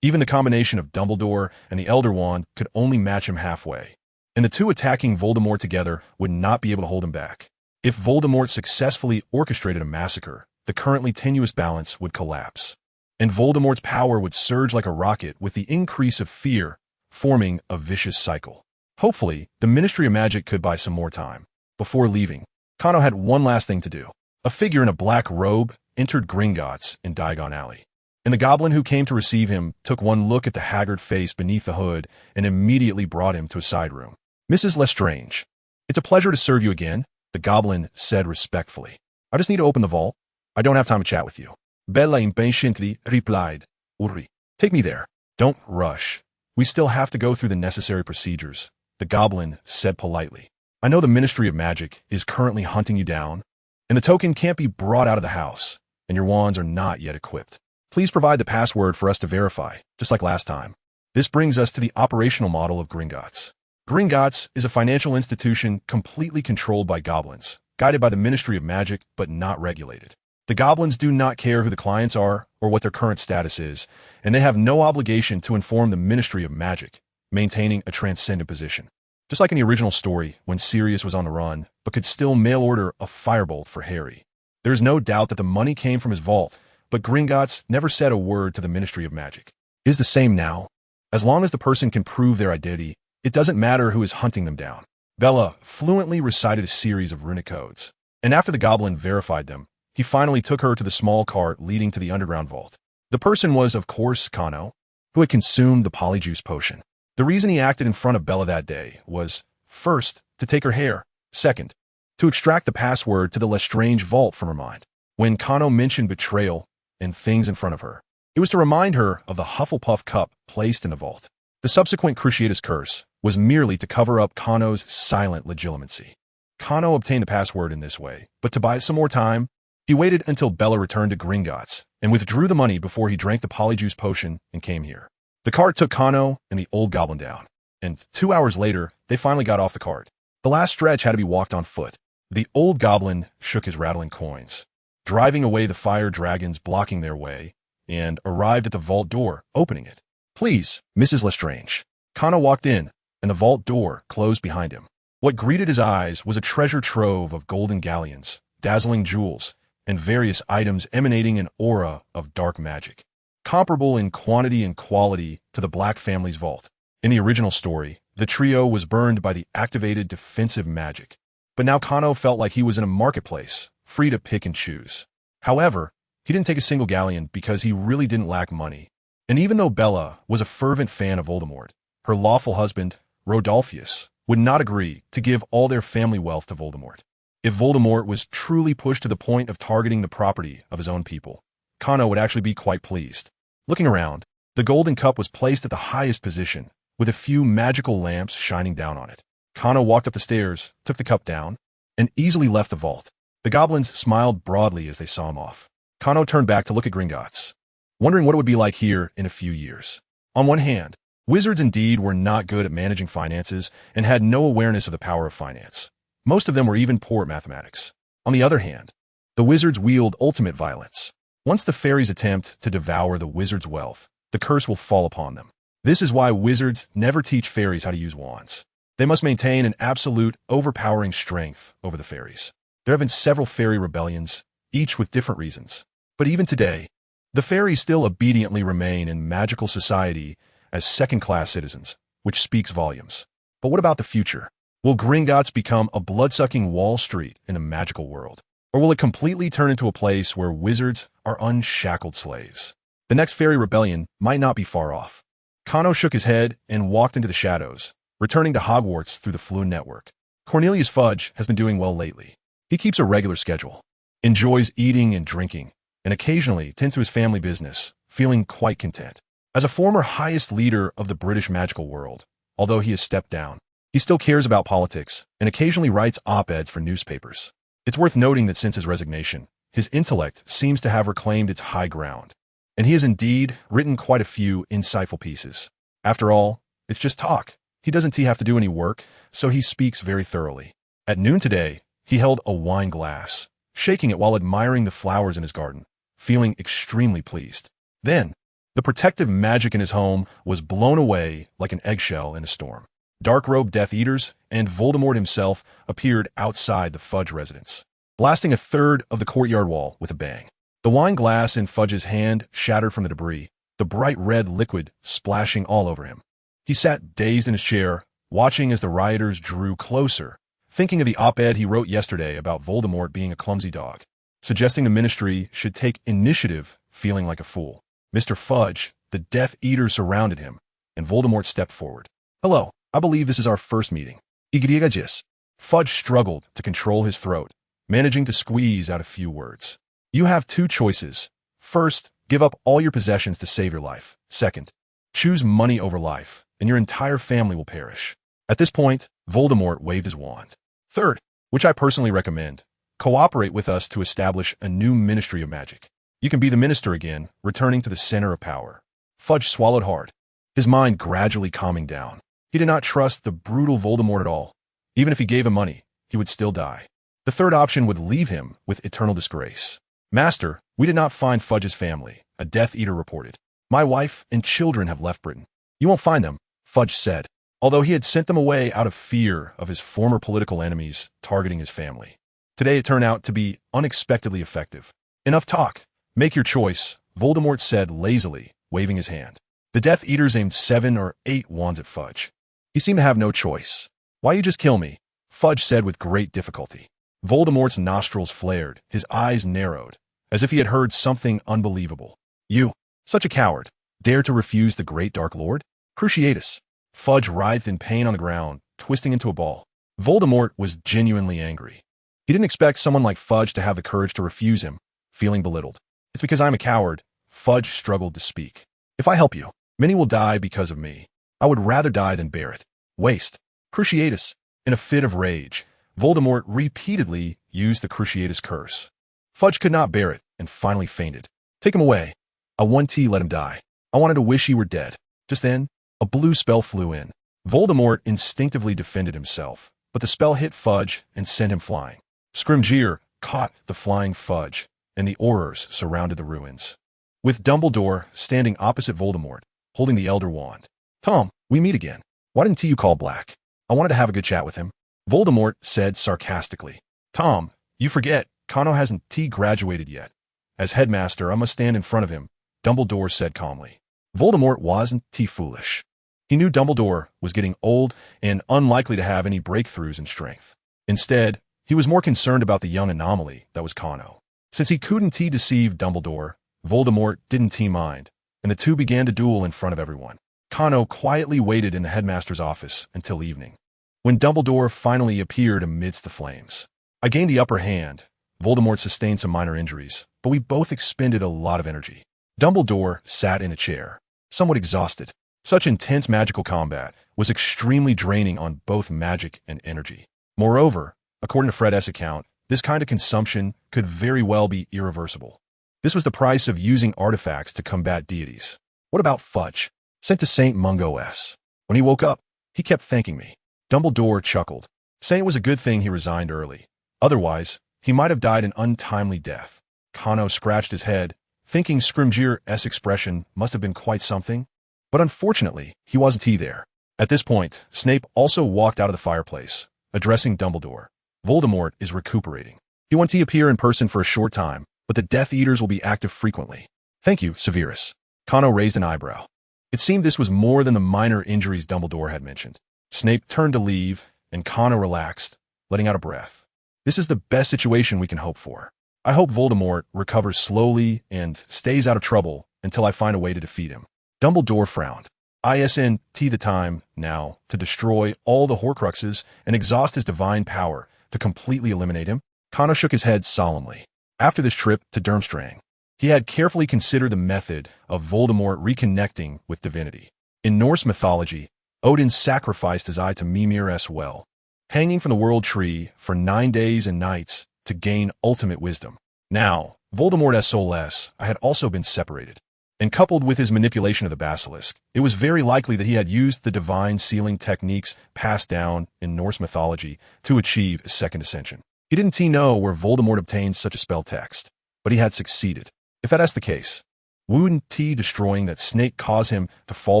Even the combination of Dumbledore and the Elder Wand could only match him halfway, and the two attacking Voldemort together would not be able to hold him back. If Voldemort successfully orchestrated a massacre, the currently tenuous balance would collapse, and Voldemort's power would surge like a rocket with the increase of fear, forming a vicious cycle. Hopefully, the Ministry of Magic could buy some more time. Before leaving, Kano had one last thing to do. A figure in a black robe entered Gringotts in Diagon Alley, and the goblin who came to receive him took one look at the haggard face beneath the hood and immediately brought him to a side room. Mrs. Lestrange, it's a pleasure to serve you again, the goblin said respectfully. I just need to open the vault. I don't have time to chat with you. Bella impatiently replied, Uri, take me there. Don't rush. We still have to go through the necessary procedures, the goblin said politely. I know the Ministry of Magic is currently hunting you down, and the token can't be brought out of the house, and your wands are not yet equipped. Please provide the password for us to verify, just like last time. This brings us to the operational model of Gringotts. Gringotts is a financial institution completely controlled by goblins, guided by the Ministry of Magic but not regulated. The goblins do not care who the clients are or what their current status is, and they have no obligation to inform the Ministry of Magic, maintaining a transcendent position. Just like in the original story, when Sirius was on the run, but could still mail order a firebolt for Harry. There is no doubt that the money came from his vault, but Gringotts never said a word to the Ministry of Magic. It is the same now. As long as the person can prove their identity, it doesn't matter who is hunting them down. Bella fluently recited a series of runic codes, and after the goblin verified them, he finally took her to the small cart leading to the underground vault. The person was, of course, Kano, who had consumed the polyjuice potion. The reason he acted in front of Bella that day was, first, to take her hair, second, to extract the password to the Lestrange vault from her mind. When Kano mentioned betrayal and things in front of her, it was to remind her of the Hufflepuff cup placed in the vault. The subsequent Cruciatus curse was merely to cover up Kano's silent legitimacy. Kano obtained the password in this way, but to buy some more time, he waited until Bella returned to Gringotts and withdrew the money before he drank the polyjuice potion and came here. The cart took Kano and the old goblin down, and 2 hours later, they finally got off the cart. The last stretch had to be walked on foot. The old goblin shook his rattling coins, driving away the fire dragons blocking their way, and arrived at the vault door, opening it. Please, Mrs. Lestrange. Kano walked in, and the vault door closed behind him. What greeted his eyes was a treasure trove of golden galleons, dazzling jewels, and various items emanating an aura of dark magic, comparable in quantity and quality to the Black family's vault. In the original story, the trio was burned by the activated defensive magic, but now Kano felt like he was in a marketplace, free to pick and choose. However, he didn't take a single galleon because he really didn't lack money. And even though Bella was a fervent fan of Voldemort, her lawful husband, Rodolphus, would not agree to give all their family wealth to Voldemort. If Voldemort was truly pushed to the point of targeting the property of his own people, Kano would actually be quite pleased. Looking around, the golden cup was placed at the highest position, with a few magical lamps shining down on it. Kano walked up the stairs, took the cup down, and easily left the vault. The goblins smiled broadly as they saw him off. Kano turned back to look at Gringotts, wondering what it would be like here in a few years. On one hand, wizards indeed were not good at managing finances and had no awareness of the power of finance. Most of them were even poor at mathematics. On the other hand, the wizards wield ultimate violence. Once the fairies attempt to devour the wizard's wealth, the curse will fall upon them. This is why wizards never teach fairies how to use wands. They must maintain an absolute, overpowering strength over the fairies. There have been several fairy rebellions, each with different reasons. But even today, the fairies still obediently remain in magical society as second-class citizens, which speaks volumes. But what about the future? Will Gringotts become a blood-sucking Wall Street in a magical world? Or will it completely turn into a place where wizards are unshackled slaves? The next fairy rebellion might not be far off. Kano shook his head and walked into the shadows, returning to Hogwarts through the Fluid Network. Cornelius Fudge has been doing well lately. He keeps a regular schedule, enjoys eating and drinking, and occasionally tends to his family business, feeling quite content. As a former highest leader of the British magical world, although he has stepped down, he still cares about politics and occasionally writes op-eds for newspapers. It's worth noting that since his resignation, his intellect seems to have reclaimed its high ground, and he has indeed written quite a few insightful pieces. After all, it's just talk. He doesn't have to do any work, so he speaks very thoroughly. At noon today, he held a wine glass, shaking it while admiring the flowers in his garden, feeling extremely pleased. Then, the protective magic in his home was blown away like an eggshell in a storm. Dark-robed Death Eaters and Voldemort himself appeared outside the Fudge residence, blasting a third of the courtyard wall with a bang. The wine glass in Fudge's hand shattered from the debris, the bright red liquid splashing all over him. He sat dazed in his chair, watching as the rioters drew closer, thinking of the op-ed he wrote yesterday about Voldemort being a clumsy dog, suggesting the Ministry should take initiative, feeling like a fool. Mr. Fudge, the Death Eater surrounded him, and Voldemort stepped forward. "Hello, I believe this is our first meeting." Igriagis. Fudge struggled to control his throat, managing to squeeze out a few words. "You have two choices. First, give up all your possessions to save your life. Second, choose money over life, and your entire family will perish." At this point, Voldemort waved his wand. "Third, which I personally recommend, cooperate with us to establish a new Ministry of Magic. You can be the minister again, returning to the center of power." Fudge swallowed hard, his mind gradually calming down. He did not trust the brutal Voldemort at all. Even if he gave him money, he would still die. The third option would leave him with eternal disgrace. "Master, we did not find Fudge's family," a Death Eater reported. "My wife and children have left Britain." "You won't find them," Fudge said, although he had sent them away out of fear of his former political enemies targeting his family. Today it turned out to be unexpectedly effective. "Enough talk. Make your choice," Voldemort said lazily, waving his hand. The Death Eaters aimed 7 or 8 wands at Fudge. He seemed to have no choice. "Why you just kill me?" Fudge said with great difficulty. Voldemort's nostrils flared, his eyes narrowed, as if he had heard something unbelievable. "You, such a coward, dare to refuse the great Dark Lord? Cruciatus." Fudge writhed in pain on the ground, twisting into a ball. Voldemort was genuinely angry. He didn't expect someone like Fudge to have the courage to refuse him, feeling belittled. "It's because I'm a coward," Fudge struggled to speak. "If I help you, many will die because of me. I would rather die than bear it. Waste." Cruciatus. In a fit of rage, Voldemort repeatedly used the Cruciatus curse. Fudge could not bear it and finally fainted. "Take him away. I want to let him die. I wanted to wish he were dead." Just then, a blue spell flew in. Voldemort instinctively defended himself, but the spell hit Fudge and sent him flying. Scrimgeour caught the flying Fudge, and the Aurors surrounded the ruins, with Dumbledore standing opposite Voldemort, holding the Elder Wand. "Tom, we meet again. Why didn't you call Black? I wanted to have a good chat with him," Voldemort said sarcastically. "Tom, you forget, Kano hasn't graduated yet. As headmaster, I must stand in front of him," Dumbledore said calmly. Voldemort wasn't foolish. He knew Dumbledore was getting old and unlikely to have any breakthroughs in strength. Instead, he was more concerned about the young anomaly that was Kano. Since he couldn't deceive Dumbledore, Voldemort didn't mind, and the two began to duel in front of everyone. Kano quietly waited in the headmaster's office until evening, when Dumbledore finally appeared amidst the flames. "I gained the upper hand." Voldemort sustained some minor injuries, but we both expended a lot of energy. Dumbledore sat in a chair, somewhat exhausted. Such intense magical combat was extremely draining on both magic and energy. Moreover, according to Fred S. account, this kind of consumption could very well be irreversible. This was the price of using artifacts to combat deities. What about Fudge? Sent to St. Mungo S. When he woke up, he kept thanking me. Dumbledore chuckled, saying it was a good thing he resigned early. Otherwise, he might have died an untimely death. Kano scratched his head, thinking Scrimgeour's expression must have been quite something. But unfortunately, he wasn't there. At this point, Snape also walked out of the fireplace, addressing Dumbledore. "Voldemort is recuperating. He wants to appear in person for a short time, but the Death Eaters will be active frequently. Thank you, Severus. Kano raised an eyebrow. It seemed this was more than the minor injuries Dumbledore had mentioned. Snape turned to leave, and Kano relaxed, letting out a breath. This is the best situation we can hope for. I hope Voldemort recovers slowly and stays out of trouble until I find a way to defeat him. Dumbledore frowned. Isn't the time, now, to destroy all the Horcruxes and exhaust his divine power to completely eliminate him? Kano shook his head solemnly. After this trip to Durmstrang, he had carefully considered the method of Voldemort reconnecting with divinity. In Norse mythology, Odin sacrificed his eye to Mimir's well, hanging from the World Tree for 9 days and nights to gain ultimate wisdom. Now, Voldemort's soulless had also been separated, and coupled with his manipulation of the basilisk, it was very likely that he had used the divine sealing techniques passed down in Norse mythology to achieve his second ascension. He didn't know where Voldemort obtained such a spell text, but he had succeeded. If that's the case, wouldn't destroying that snake cause him to fall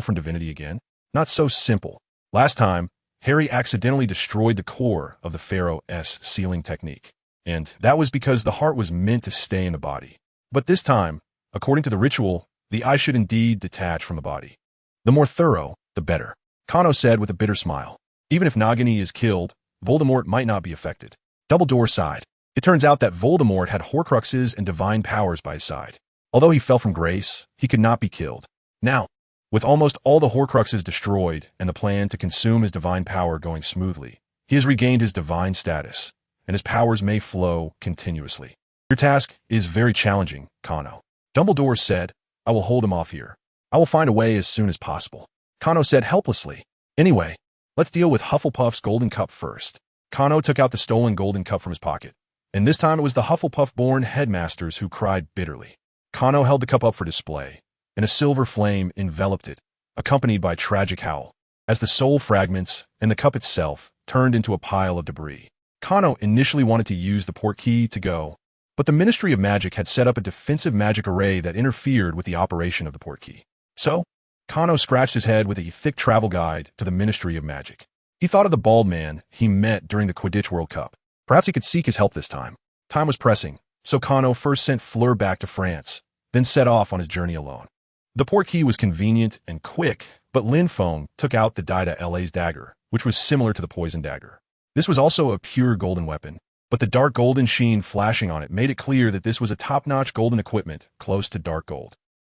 from divinity again? Not so simple. Last time, Harry accidentally destroyed the core of the Pharaoh's sealing technique, and that was because the heart was meant to stay in the body. But this time, according to the ritual, the eye should indeed detach from the body. The more thorough, the better, Kano said with a bitter smile. Even if Nagini is killed, Voldemort might not be affected. Dumbledore sighed. It turns out that Voldemort had Horcruxes and divine powers by his side. Although he fell from grace, he could not be killed. Now, with almost all the Horcruxes destroyed and the plan to consume his divine power going smoothly, he has regained his divine status, and his powers may flow continuously. Your task is very challenging, Kano. Dumbledore said, I will hold him off here. I will find a way as soon as possible. Kano said helplessly. Anyway, let's deal with Hufflepuff's golden cup first. Kano took out the stolen golden cup from his pocket, and this time it was the Hufflepuff-born headmasters who cried bitterly. Kano held the cup up for display, and a silver flame enveloped it, accompanied by a tragic howl, as the soul fragments and the cup itself turned into a pile of debris. Kano initially wanted to use the portkey to go, but the Ministry of Magic had set up a defensive magic array that interfered with the operation of the portkey. So, Kano scratched his head with a thick travel guide to the Ministry of Magic. He thought of the bald man he met during the Quidditch World Cup. Perhaps he could seek his help this time. Time was pressing, so Kano first sent Fleur back to France, then set off on his journey alone. The portkey was convenient and quick, but Lin Feng took out the Dida LA's dagger, which was similar to the poison dagger. This was also a pure golden weapon, but the dark golden sheen flashing on it made it clear that this was a top-notch golden equipment close to dark gold.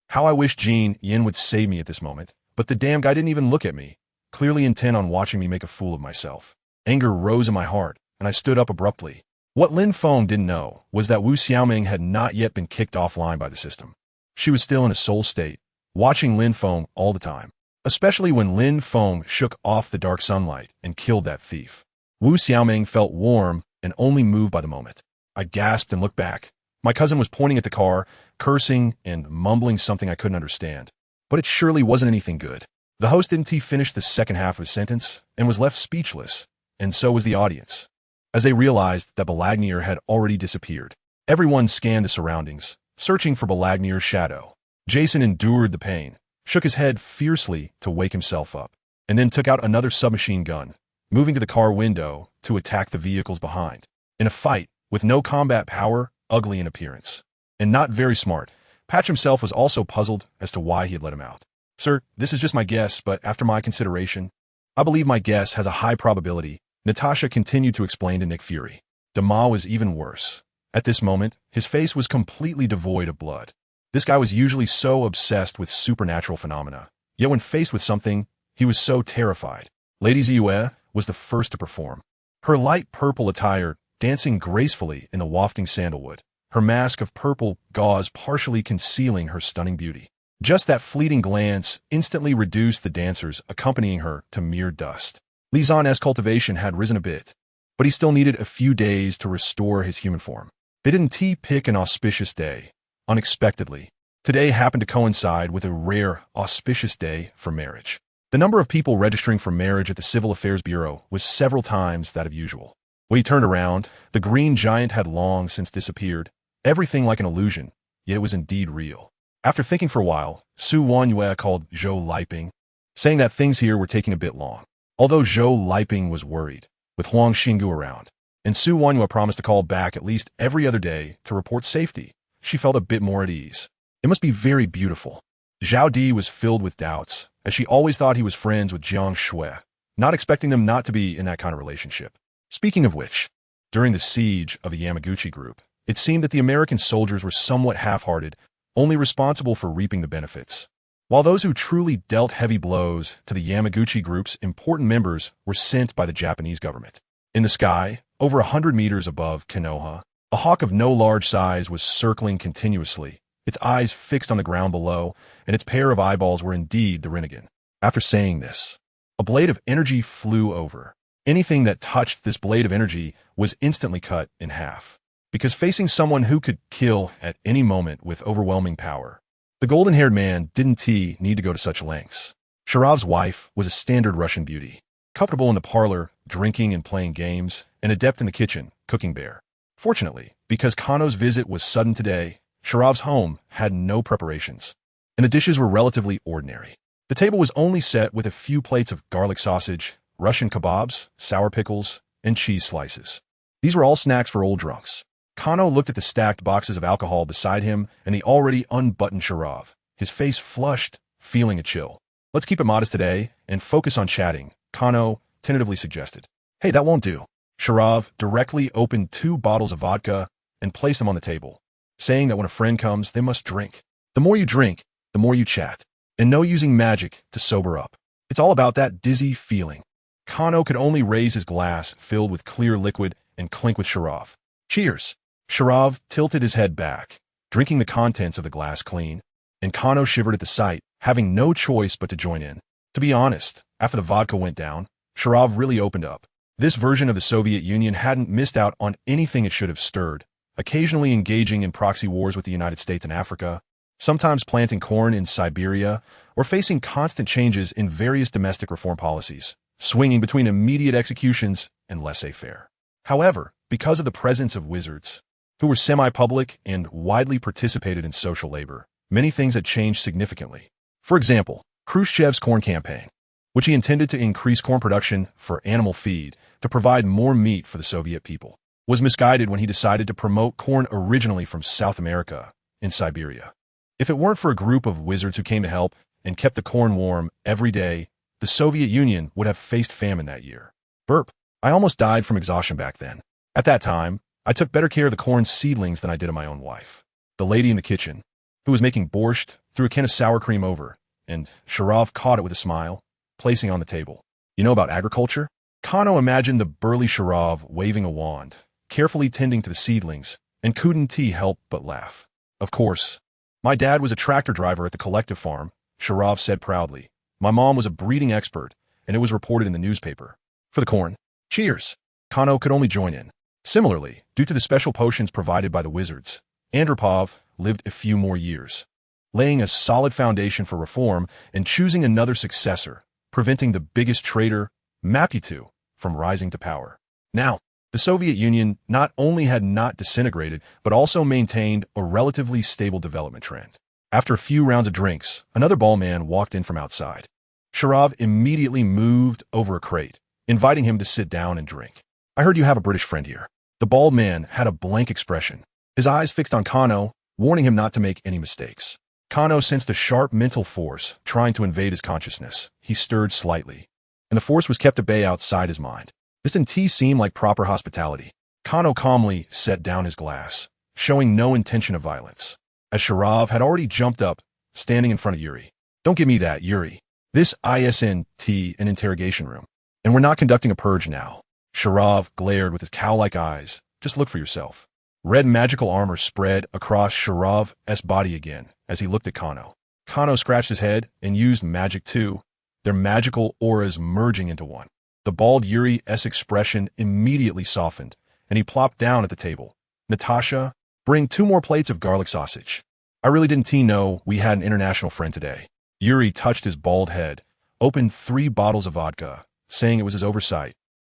How I wish Jean Yin would save me at this moment, but the damn guy didn't even look at me, clearly intent on watching me make a fool of myself. Anger rose in my heart, and I stood up abruptly. What Lin Feng didn't know was that Wu Xiaoming had not yet been kicked offline by the system. She was still in a soul state, watching Lin Feng all the time, especially when Lin Feng shook off the dark sunlight and killed that thief. Wu Xiaoming felt warm and only moved by the moment. I gasped and looked back. My cousin was pointing at the car, cursing and mumbling something I couldn't understand. But it surely wasn't anything good. The host didn't finish the second half of his sentence and was left speechless, and so was the audience, as they realized that Balagnir had already disappeared. Everyone scanned the surroundings, searching for Balagnir's shadow. Jason endured the pain, shook his head fiercely to wake himself up, and then took out another submachine gun, moving to the car window to attack the vehicles behind. In a fight with no combat power, ugly in appearance, and not very smart, Patch himself was also puzzled as to why he had let him out. Sir, this is just my guess, but after my consideration, I believe my guess has a high probability, Natasha continued to explain to Nick Fury. Dama was even worse. At this moment, his face was completely devoid of blood. This guy was usually so obsessed with supernatural phenomena, yet when faced with something, he was so terrified. Lady Ziyue was the first to perform. Her light purple attire dancing gracefully in the wafting sandalwood, her mask of purple gauze partially concealing her stunning beauty. Just that fleeting glance instantly reduced the dancers accompanying her to mere dust. Li Zan's cultivation had risen a bit, but he still needed a few days to restore his human form. They didn't pick an auspicious day. Unexpectedly, today happened to coincide with a rare, auspicious day for marriage. The number of people registering for marriage at the Civil Affairs Bureau was several times that of usual. When he turned around, the green giant had long since disappeared, everything like an illusion, yet it was indeed real. After thinking for a while, Su Wanyue called Zhou Liping, saying that things here were taking a bit long. Although Zhou Liping was worried, with Huang Xinggu around, and Su Wanyue promised to call back at least every other day to report safety, she felt a bit more at ease. It must be very beautiful. Zhao Di was filled with doubts, as she always thought he was friends with Jiang Shui, not expecting them not to be in that kind of relationship. Speaking of which, during the siege of the Yamaguchi group, it seemed that the American soldiers were somewhat half-hearted, only responsible for reaping the benefits, while those who truly dealt heavy blows to the Yamaguchi group's important members were sent by the Japanese government. In the sky, over 100 meters above Konoha, a hawk of no large size was circling continuously, its eyes fixed on the ground below, and its pair of eyeballs were indeed the Rinnegan. After saying this, a blade of energy flew over. Anything that touched this blade of energy was instantly cut in half, because facing someone who could kill at any moment with overwhelming power, the golden-haired man didn't need to go to such lengths. Sharav's wife was a standard Russian beauty, comfortable in the parlor, drinking and playing games, and adept in the kitchen, cooking bear. Fortunately, because Kano's visit was sudden today, Sharav's home had no preparations, and the dishes were relatively ordinary. The table was only set with a few plates of garlic sausage, Russian kebabs, sour pickles, and cheese slices. These were all snacks for old drunks. Kano looked at the stacked boxes of alcohol beside him and the already unbuttoned Sharav, his face flushed, feeling a chill. Let's keep it modest today and focus on chatting, Kano tentatively suggested. Hey, that won't do. Sharav directly opened 2 bottles of vodka and placed them on the table, saying that when a friend comes, they must drink. The more you drink, the more you chat, and no using magic to sober up. It's all about that dizzy feeling. Kano could only raise his glass filled with clear liquid and clink with Sharav. Cheers! Sharav tilted his head back, drinking the contents of the glass clean, and Kano shivered at the sight, having no choice but to join in. To be honest, after the vodka went down, Sharav really opened up. This version of the Soviet Union hadn't missed out on anything it should have stirred, occasionally engaging in proxy wars with the United States and Africa, sometimes planting corn in Siberia, or facing constant changes in various domestic reform policies, swinging between immediate executions and laissez-faire. However, because of the presence of wizards, who were semi-public and widely participated in social labor, many things had changed significantly. For example, Khrushchev's corn campaign, which he intended to increase corn production for animal feed to provide more meat for the Soviet people, was misguided when he decided to promote corn originally from South America in Siberia. If it weren't for a group of wizards who came to help and kept the corn warm every day, the Soviet Union would have faced famine that year. Burp. I almost died from exhaustion back then. At that time, I took better care of the corn seedlings than I did of my own wife. The lady in the kitchen, who was making borscht, threw a can of sour cream over, and Sharav caught it with a smile, placing on the table. You know about agriculture? Kano imagined the burly Sharav waving a wand, carefully tending to the seedlings, and couldn't help but laugh. Of course. My dad was a tractor driver at the collective farm, Sharav said proudly. My mom was a breeding expert, and it was reported in the newspaper. For the corn. Cheers. Kano could only join in. Similarly, due to the special potions provided by the wizards, Andropov lived a few more years, laying a solid foundation for reform and choosing another successor, preventing the biggest traitor, Maputo, from rising to power. Now, the Soviet Union not only had not disintegrated, but also maintained a relatively stable development trend. After a few rounds of drinks, another ball man walked in from outside. Sharav immediately moved over a crate, inviting him to sit down and drink. I heard you have a British friend here. The bald man had a blank expression, his eyes fixed on Kano, warning him not to make any mistakes. Kano sensed a sharp mental force trying to invade his consciousness. He stirred slightly, and the force was kept at bay outside his mind. This didn't seem like proper hospitality. Kano calmly set down his glass, showing no intention of violence, as Sharav had already jumped up, standing in front of Yuri. Don't give me that, Yuri. This isn't an interrogation room, and we're not conducting a purge now. Sharav glared with his cow-like eyes. Just look for yourself. Red magical armor spread across Sharav's body again as he looked at Kano. Kano scratched his head and used magic too, their magical auras merging into one. The bald Yuri's expression immediately softened, and he plopped down at the table. Natasha, bring 2 more plates of garlic sausage. I really didn't know we had an international friend today. Yuri touched his bald head, opened 3 bottles of vodka, saying it was his oversight.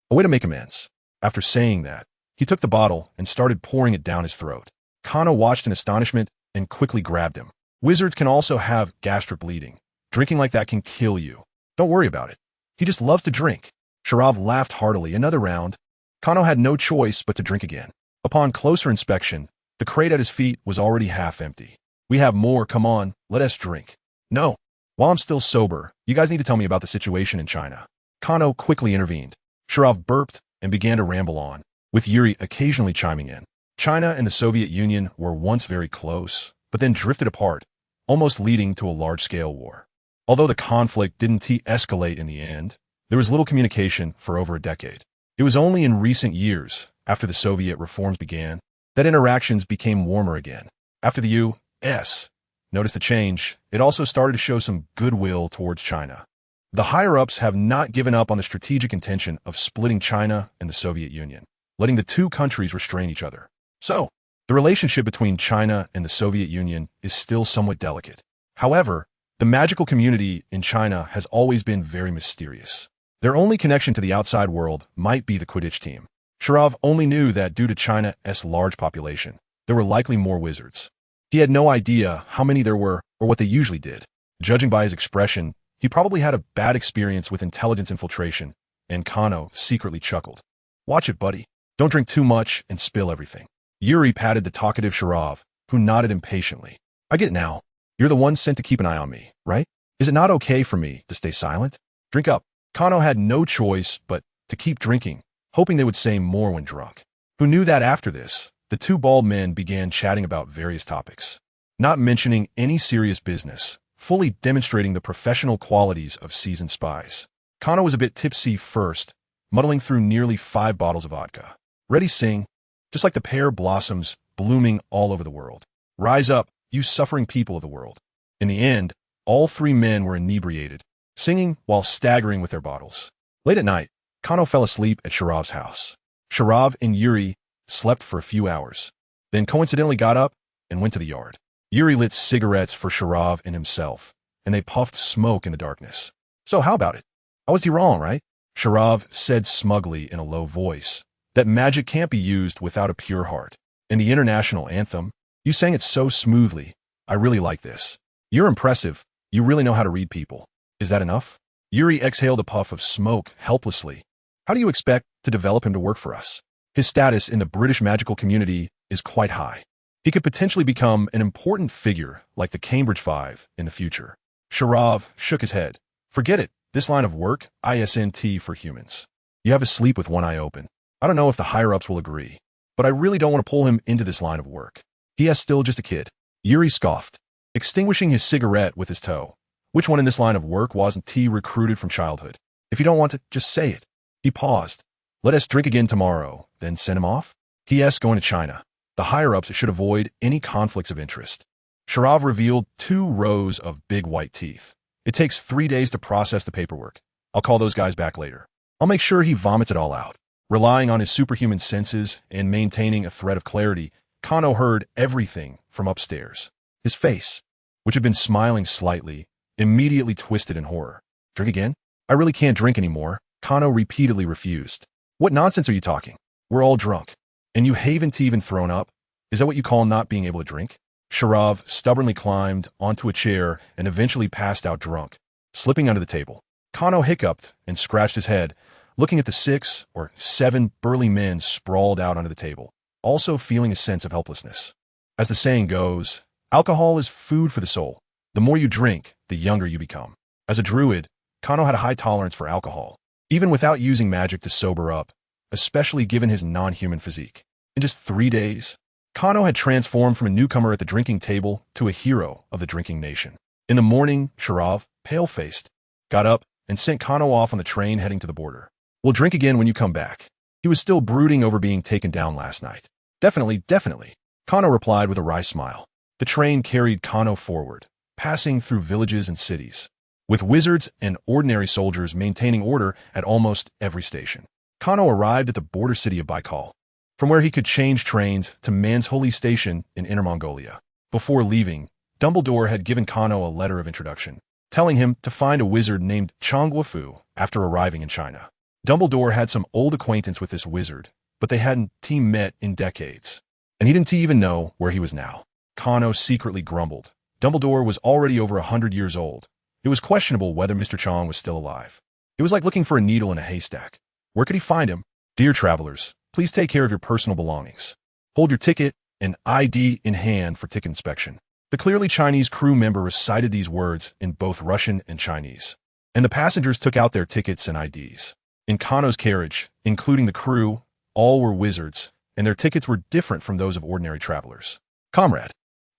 A way to make amends. After saying that, he took the bottle and started pouring it down his throat. Kano watched in astonishment and quickly grabbed him. Wizards can also have gastric bleeding. Drinking like that can kill you. Don't worry about it. He just loves to drink. Sharav laughed heartily. Another round. Kano had no choice but to drink again. Upon closer inspection, The crate at his feet was already half empty. We have more, come on, let us drink. No. While I'm still sober, you guys need to tell me about the situation in China. Kano quickly intervened. Sharav burped and began to ramble on, with Yuri occasionally chiming in. China and the Soviet Union were once very close, but then drifted apart, almost leading to a large-scale war. Although the conflict didn't escalate in the end, there was little communication for over a decade. It was only in recent years, after the Soviet reforms began, that interactions became warmer again. After the U.S. noticed the change, it also started to show some goodwill towards China. The higher-ups have not given up on the strategic intention of splitting China and the Soviet Union, letting the two countries restrain each other. So, the relationship between China and the Soviet Union is still somewhat delicate. However, the magical community in China has always been very mysterious. Their only connection to the outside world might be the Quidditch team. Sharav only knew that due to China's large population, there were likely more wizards. He had no idea how many there were or what they usually did. Judging by his expression, he probably had a bad experience with intelligence infiltration, and Kano secretly chuckled. Watch it, buddy. Don't drink too much and spill everything. Yuri patted the talkative Sharav, who nodded impatiently. I get it now. You're the one sent to keep an eye on me, right? Is it not okay for me to stay silent? Drink up. Kano had no choice but to keep drinking, hoping they would say more when drunk. Who knew that after this, the two bald men began chatting about various topics, not mentioning any serious business, fully demonstrating the professional qualities of seasoned spies. Kano was a bit tipsy first, muddling through nearly 5 bottles of vodka. Ready sing, just like the pear blossoms blooming all over the world. Rise up, you suffering people of the world. In the end, all 3 men were inebriated, singing while staggering with their bottles. Late at night, Kano fell asleep at Sharav's house. Sharav and Yuri slept for a few hours, then coincidentally got up and went to the yard. Yuri lit cigarettes for Sharav and himself, and they puffed smoke in the darkness. So how about it? I was wrong, right? Sharav said smugly in a low voice that magic can't be used without a pure heart. In the international anthem, you sang it so smoothly. I really like this. You're impressive. You really know how to read people. Is that enough? Yuri exhaled a puff of smoke helplessly. How do you expect to develop him to work for us? His status in the British magical community is quite high. He could potentially become an important figure like the Cambridge Five in the future. Sharav shook his head. Forget it. This line of work, ISNT for humans. You have to sleep with one eye open. I don't know if the higher-ups will agree, but I really don't want to pull him into this line of work. He is still just a kid. Yuri scoffed, extinguishing his cigarette with his toe. Which one in this line of work wasn't T recruited from childhood? If you don't want to, just say it. He paused. Let us drink again tomorrow, then send him off? P.S. going to China. The higher-ups should avoid any conflicts of interest. Sharav revealed 2 rows of big white teeth. It takes 3 days to process the paperwork. I'll call those guys back later. I'll make sure he vomits it all out. Relying on his superhuman senses and maintaining a thread of clarity, Kano heard everything from upstairs. His face, which had been smiling slightly, immediately twisted in horror. Drink again? I really can't drink anymore. Kano repeatedly refused. What nonsense are you talking? We're all drunk. And you haven't even thrown up? Is that what you call not being able to drink? Sharav stubbornly climbed onto a chair and eventually passed out drunk, slipping under the table. Kano hiccuped and scratched his head, looking at the 6 or 7 burly men sprawled out under the table, also feeling a sense of helplessness. As the saying goes, alcohol is food for the soul. The more you drink, the younger you become. As a druid, Kano had a high tolerance for alcohol, even without using magic to sober up, especially given his non-human physique. In just 3 days, Kano had transformed from a newcomer at the drinking table to a hero of the drinking nation. In the morning, Sharav, pale-faced, got up and sent Kano off on the train heading to the border. We'll drink again when you come back. He was still brooding over being taken down last night. Definitely, definitely, Kano replied with a wry smile. The train carried Kano forward, passing through villages and cities, with wizards and ordinary soldiers maintaining order at almost every station. Kano arrived at the border city of Baikal, from where he could change trains to Manzhouli Station in Inner Mongolia. Before leaving, Dumbledore had given Kano a letter of introduction, telling him to find a wizard named Changguofu after arriving in China. Dumbledore had some old acquaintance with this wizard, but they hadn't met in decades, and he didn't even know where he was now. Kano secretly grumbled. Dumbledore was already over 100 years old. It was questionable whether Mr. Chang was still alive. It was like looking for a needle in a haystack. Where could he find him? Dear travelers, please take care of your personal belongings. Hold your ticket an ID in hand for ticket inspection. The clearly Chinese crew member recited these words in both Russian and Chinese, and the passengers took out their tickets and IDs. In Kano's carriage, including the crew, all were wizards, and their tickets were different from those of ordinary travelers. Comrade,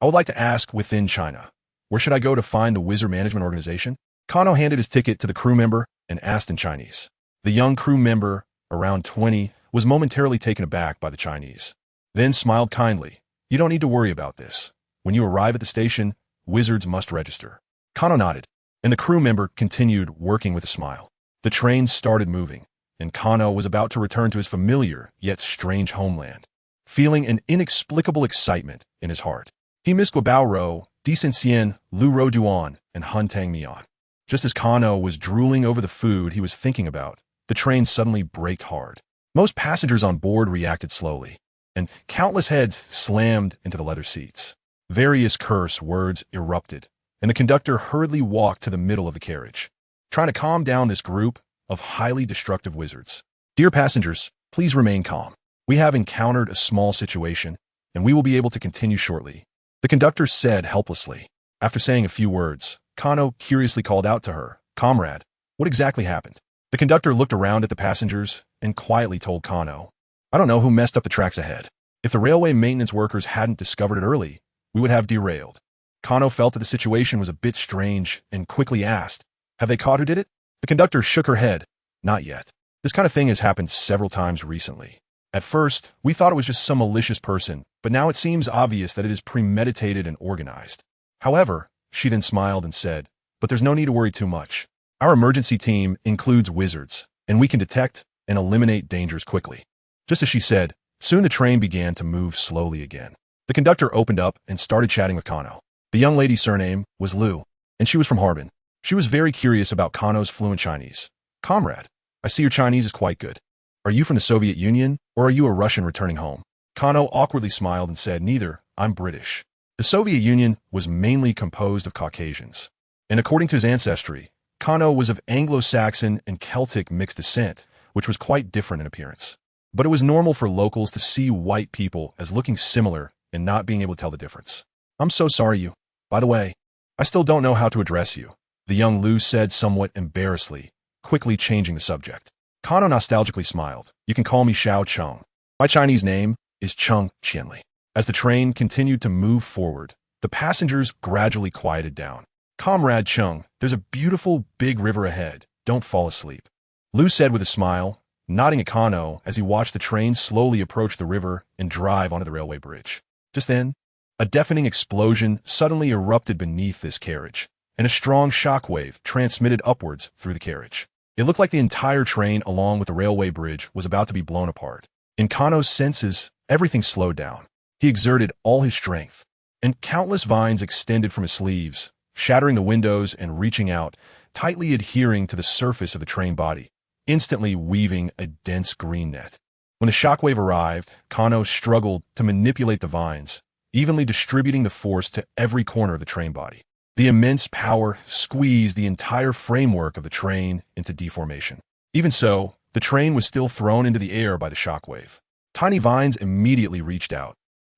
I would like to ask within China, where should I go to find the Wizard Management Organization? Kano handed his ticket to the crew member and asked in Chinese. The young crew member, around 20, was momentarily taken aback by the Chinese, then smiled kindly. You don't need to worry about this. When you arrive at the station, wizards must register. Kano nodded, and the crew member continued working with a smile. The train started moving, and Kano was about to return to his familiar yet strange homeland, feeling an inexplicable excitement in his heart. He missed Guobao Ro, Dicensien, Lu Ro Duan, and Han Tang Mian. Just as Kano was drooling over the food he was thinking about, the train suddenly braked hard. Most passengers on board reacted slowly, and countless heads slammed into the leather seats. Various curse words erupted, and the conductor hurriedly walked to the middle of the carriage, trying to calm down this group of highly destructive wizards. Dear passengers, please remain calm. We have encountered a small situation, and we will be able to continue shortly, the conductor said helplessly. After saying a few words, Kano curiously called out to her, Comrade, what exactly happened? The conductor looked around at the passengers and quietly told Kano, I don't know who messed up the tracks ahead. If the railway maintenance workers hadn't discovered it early, we would have derailed. Kano felt that the situation was a bit strange and quickly asked, Have they caught who did it? The conductor shook her head. Not yet. This kind of thing has happened several times recently. At first, we thought it was just some malicious person, but now it seems obvious that it is premeditated and organized. However, she then smiled and said, But there's no need to worry too much. Our emergency team includes wizards, and we can detect and eliminate dangers quickly. Just as she said, soon the train began to move slowly again. The conductor opened up and started chatting with Kano. The young lady's surname was Lu, and she was from Harbin. She was very curious about Kano's fluent Chinese. Comrade, I see your Chinese is quite good. Are you from the Soviet Union, or are you a Russian returning home? Kano awkwardly smiled and said, Neither, I'm British. The Soviet Union was mainly composed of Caucasians, and according to his ancestry, Kano was of Anglo-Saxon and Celtic mixed descent, which was quite different in appearance. But it was normal for locals to see white people as looking similar and not being able to tell the difference. I'm so sorry you. By the way, I still don't know how to address you, the young Lu said somewhat embarrassedly, quickly changing the subject. Kano nostalgically smiled. You can call me Xiao Cheng. My Chinese name is Cheng Qianli. As the train continued to move forward, the passengers gradually quieted down. Comrade Cheng, there's a beautiful big river ahead. Don't fall asleep, Lu said with a smile, nodding at Kano as he watched the train slowly approach the river and drive onto the railway bridge. Just then, a deafening explosion suddenly erupted beneath this carriage, and a strong shockwave transmitted upwards through the carriage. It looked like the entire train along with the railway bridge was about to be blown apart. In Kano's senses, everything slowed down. He exerted all his strength, and countless vines extended from his sleeves, shattering the windows and reaching out, tightly adhering to the surface of the train body, instantly weaving a dense green net. When the shockwave arrived, Kano struggled to manipulate the vines, evenly distributing the force to every corner of the train body. The immense power squeezed the entire framework of the train into deformation. Even so, the train was still thrown into the air by the shockwave. Tiny vines immediately reached out,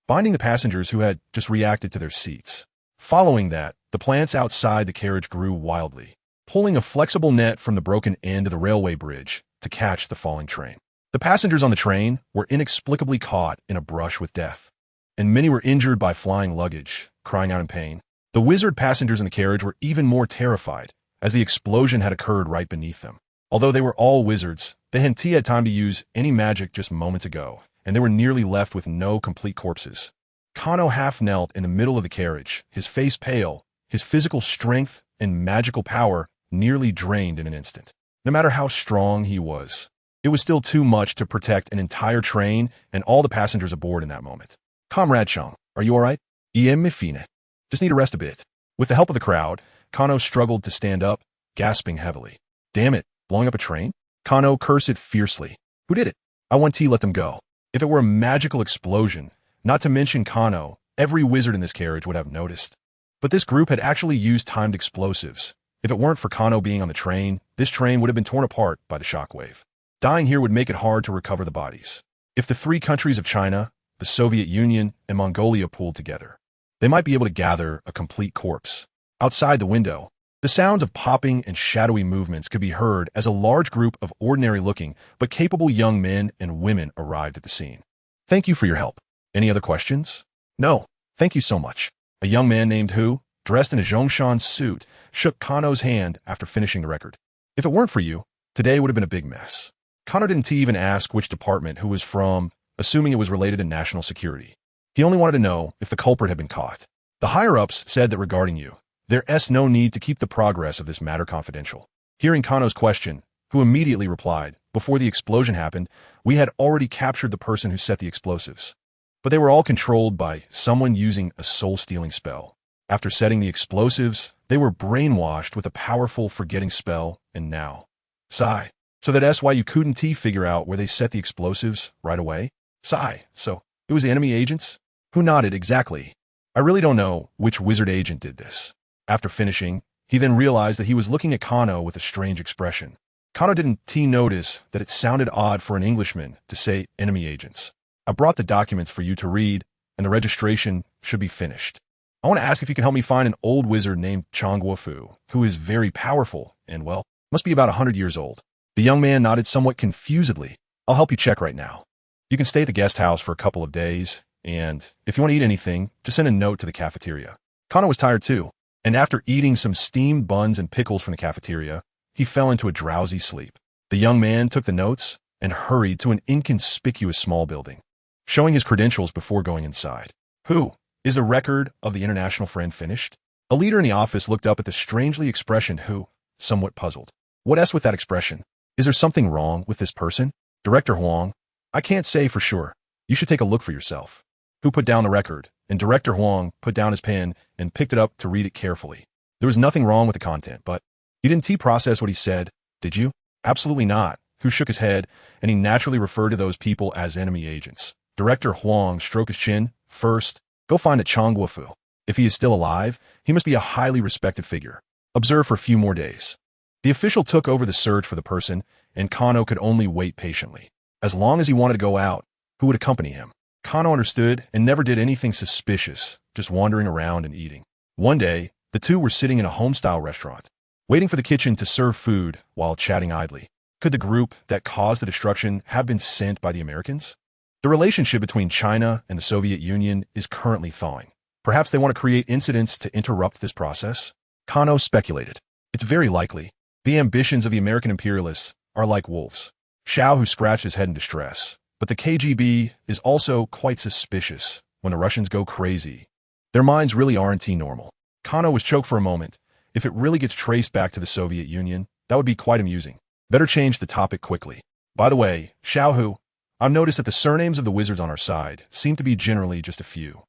binding the passengers who had just reacted to their seats. Following that, the plants outside the carriage grew wildly, pulling a flexible net from the broken end of the railway bridge to catch the falling train. The passengers on the train were inexplicably caught in a brush with death, and many were injured by flying luggage, crying out in pain. The wizard passengers in the carriage were even more terrified, as the explosion had occurred right beneath them. Although they were all wizards, they hadn't had time to use any magic just moments ago, and they were nearly left with no complete corpses. Kano half knelt in the middle of the carriage, his face pale, his physical strength and magical power nearly drained in an instant. No matter how strong he was, it was still too much to protect an entire train and all the passengers aboard in that moment. Comrade Cheng, are you all right? Em fine. Just need to rest a bit. With the help of the crowd, Kano struggled to stand up, gasping heavily. Damn it, blowing up a train? Kano cursed fiercely. Who did it? I want to let them go. If it were a magical explosion, not to mention Kano, every wizard in this carriage would have noticed. But this group had actually used timed explosives. If it weren't for Kano being on the train, this train would have been torn apart by the shockwave. Dying here would make it hard to recover the bodies. If the three countries of China, the Soviet Union, and Mongolia pooled together. They might be able to gather a complete corpse. Outside the window, the sounds of popping and shadowy movements could be heard as a large group of ordinary-looking but capable young men and women arrived at the scene. Thank you for your help. Any other questions? No, thank you so much. A young man named Hu, dressed in a Zhongshan suit, shook Kano's hand after finishing the record. If it weren't for you, today would have been a big mess. Kano didn't even ask which department Hu was from, assuming it was related to national security. He only wanted to know if the culprit had been caught. The higher-ups said that regarding you, there's no need to keep the progress of this matter confidential. Hearing Kano's question, Hu immediately replied, before the explosion happened, we had already captured the person who set the explosives. But they were all controlled by someone using a soul-stealing spell. After setting the explosives, they were brainwashed with a powerful forgetting spell, and now. Sigh. So that's why you couldn't figure out where they set the explosives right away? Sigh. So, it was the enemy agents? Hu nodded exactly. I really don't know which wizard agent did this. After finishing, he then realized that he was looking at Kano with a strange expression. Kano didn't notice that it sounded odd for an Englishman to say enemy agents. I brought the documents for you to read, and the registration should be finished. I want to ask if you can help me find an old wizard named Changguofu, who is very powerful and, well, must be about 100 years old. The young man nodded somewhat confusedly. I'll help you check right now. You can stay at the guest house for a couple of days, and if you want to eat anything, just send a note to the cafeteria. Kano was tired too, and after eating some steamed buns and pickles from the cafeteria, he fell into a drowsy sleep. The young man took the notes and hurried to an inconspicuous small building, showing his credentials before going inside. Who? Is the record of the international friend finished? A leader in the office looked up at the strangely expression Hu, somewhat puzzled. What's with that expression? Is there something wrong with this person? Director Huang, I can't say for sure. You should take a look for yourself. Hu put down the record, and Director Huang put down his pen and picked it up to read it carefully. There was nothing wrong with the content, but you didn't process what he said, did you? Absolutely not. Hu shook his head, and he naturally referred to those people as enemy agents. Director Huang stroked his chin. First, go find a Changguofu. If he is still alive, he must be a highly respected figure. Observe for a few more days. The official took over the search for the person, and Kano could only wait patiently. As long as he wanted to go out, Hu would accompany him. Kano understood and never did anything suspicious, just wandering around and eating. One day, the two were sitting in a home-style restaurant, waiting for the kitchen to serve food while chatting idly. Could the group that caused the destruction have been sent by the Americans? The relationship between China and the Soviet Union is currently thawing. Perhaps they want to create incidents to interrupt this process? Kano speculated. It's very likely. The ambitions of the American imperialists are like wolves. Xiao, who scratched his head in distress. But the KGB is also quite suspicious when the Russians go crazy. Their minds really aren't normal. Kano was choked for a moment. If it really gets traced back to the Soviet Union, that would be quite amusing. Better change the topic quickly. By the way, Xiao Hu, I've noticed that the surnames of the wizards on our side seem to be generally just a few.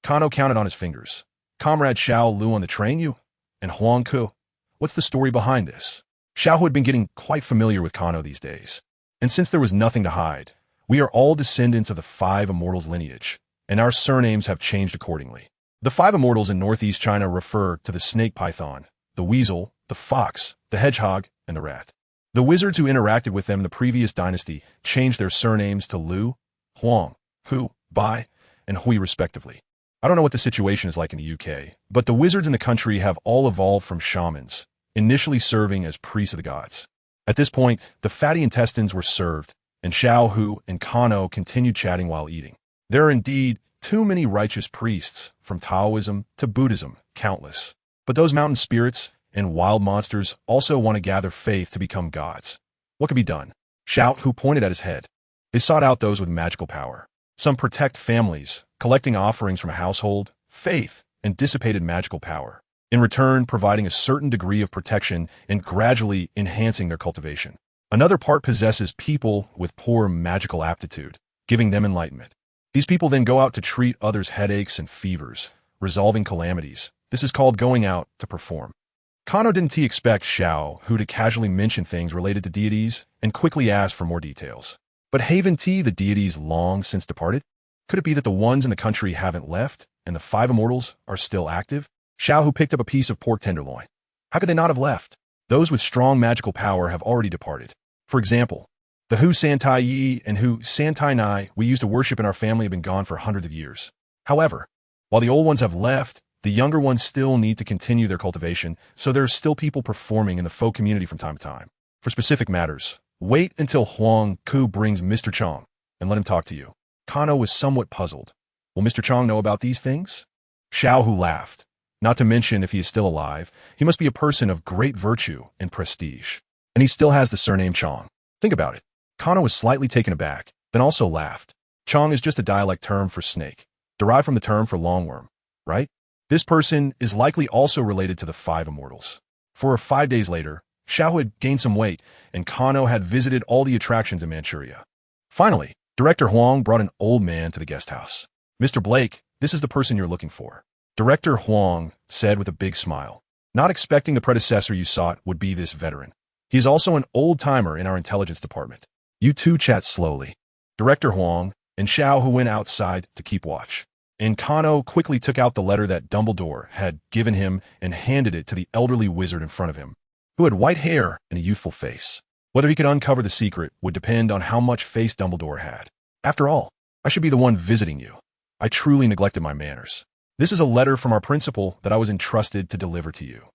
Kano counted on his fingers. Comrade Xiao Lu on the train you? And Huang Ku? What's the story behind this? Xiao Hu had been getting quite familiar with Kano these days. And since there was nothing to hide, we are all descendants of the five immortals lineage, and our surnames have changed accordingly. The five immortals in northeast China refer to the snake python, the weasel, the fox, the hedgehog, and the rat. The wizards who interacted with them in the previous dynasty changed their surnames to Lu, Huang, Hu, Bai, and Hui respectively. I don't know what the situation is like in the UK, but the wizards in the country have all evolved from shamans, initially serving as priests of the gods. At this point, the fatty intestines were served, and Xiao Hu and Kano continued chatting while eating. There are indeed too many righteous priests, from Taoism to Buddhism, countless. But those mountain spirits and wild monsters also want to gather faith to become gods. What could be done? Xiao Hu pointed at his head. They sought out those with magical power. Some protect families, collecting offerings from a household, faith, and dissipated magical power, in return providing a certain degree of protection and gradually enhancing their cultivation. Another part possesses people with poor magical aptitude, giving them enlightenment. These people then go out to treat others' headaches and fevers, resolving calamities. This is called going out to perform. Kano didn't expect Xiao Hu to casually mention things related to deities and quickly asked for more details. But haven't the deities long since departed? Could it be that the ones in the country haven't left and the five immortals are still active? Xiao Hu picked up a piece of pork tenderloin. How could they not have left? Those with strong magical power have already departed. For example, The Hu Santai Yi and Hu Santai Nai we used to worship in our family have been gone for hundreds of years. However, while the old ones have left, the younger ones still need to continue their cultivation, so there are still people performing in the folk community from time to time. For specific matters, wait until Huang Ku brings Mr. Chong and let him talk to you. Kano was somewhat puzzled. Will Mr. Chong know about these things? Xiao Hu laughed. Not to mention, if he is still alive, he must be a person of great virtue and prestige. And he still has the surname Chong. Think about it. Kano was slightly taken aback, then also laughed. Chong is just a dialect term for snake, derived from the term for longworm, right? This person is likely also related to the 5 immortals. 4 or 5 days later, Xiao Hu had gained some weight, and Kano had visited all the attractions in Manchuria. Finally, Director Huang brought an old man to the guest house. Mr. Blake, this is the person you're looking for. Director Huang said with a big smile, not expecting the predecessor you sought would be this veteran. He is also an old-timer in our intelligence department. You two chat slowly. Director Huang and Xiao Hu went outside to keep watch. And Kano quickly took out the letter that Dumbledore had given him and handed it to the elderly wizard in front of him, who had white hair and a youthful face. Whether he could uncover the secret would depend on how much face Dumbledore had. After all, I should be the one visiting you. I truly neglected my manners. This is a letter from our principal that I was entrusted to deliver to you.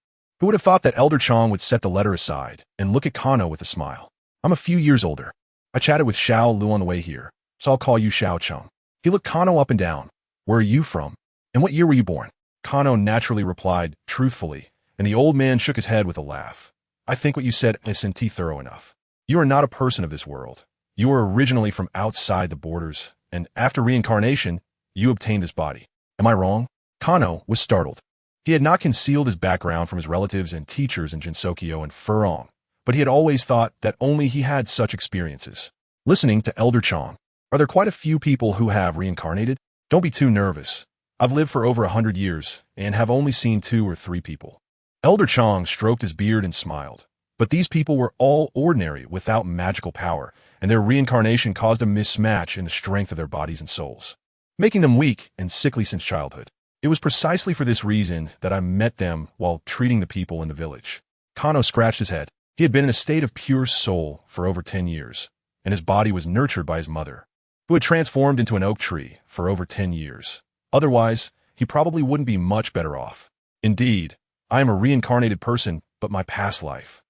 Who would have thought that Elder Chong would set the letter aside and look at Kano with a smile? I'm a few years older. I chatted with Xiao Lu on the way here, so I'll call you Xiao Chong. He looked Kano up and down. Where are you from? And what year were you born? Kano naturally replied, truthfully, and the old man shook his head with a laugh. I think what you said isn't thorough enough. You are not a person of this world. You were originally from outside the borders, and after reincarnation, you obtained this body. Am I wrong? Kano was startled. He had not concealed his background from his relatives and teachers in Jinsokyo and Furong, but he had always thought that only he had such experiences. Listening to Elder Chong, are there quite a few people who have reincarnated? Don't be too nervous. I've lived for over 100 years and have only seen 2 or 3 people. Elder Chong stroked his beard and smiled. But these people were all ordinary without magical power, and their reincarnation caused a mismatch in the strength of their bodies and souls, making them weak and sickly since childhood. It was precisely for this reason that I met them while treating the people in the village. Kano scratched his head. He had been in a state of pure soul for over 10 years, and his body was nurtured by his mother, who had transformed into an oak tree for over 10 years. Otherwise, he probably wouldn't be much better off. Indeed, I am a reincarnated person, but my past life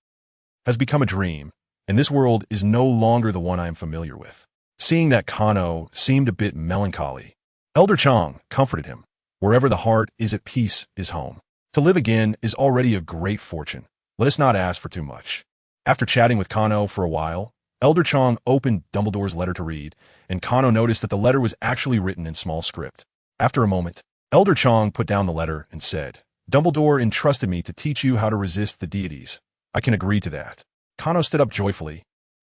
has become a dream, and this world is no longer the one I am familiar with. Seeing that Kano seemed a bit melancholy, Elder Chong comforted him. Wherever the heart is at peace is home. To live again is already a great fortune. Let us not ask for too much. After chatting with Kano for a while, Elder Chong opened Dumbledore's letter to read, and Kano noticed that the letter was actually written in small script. After a moment, Elder Chong put down the letter and said, Dumbledore entrusted me to teach you how to resist the deities. I can agree to that. Kano stood up joyfully,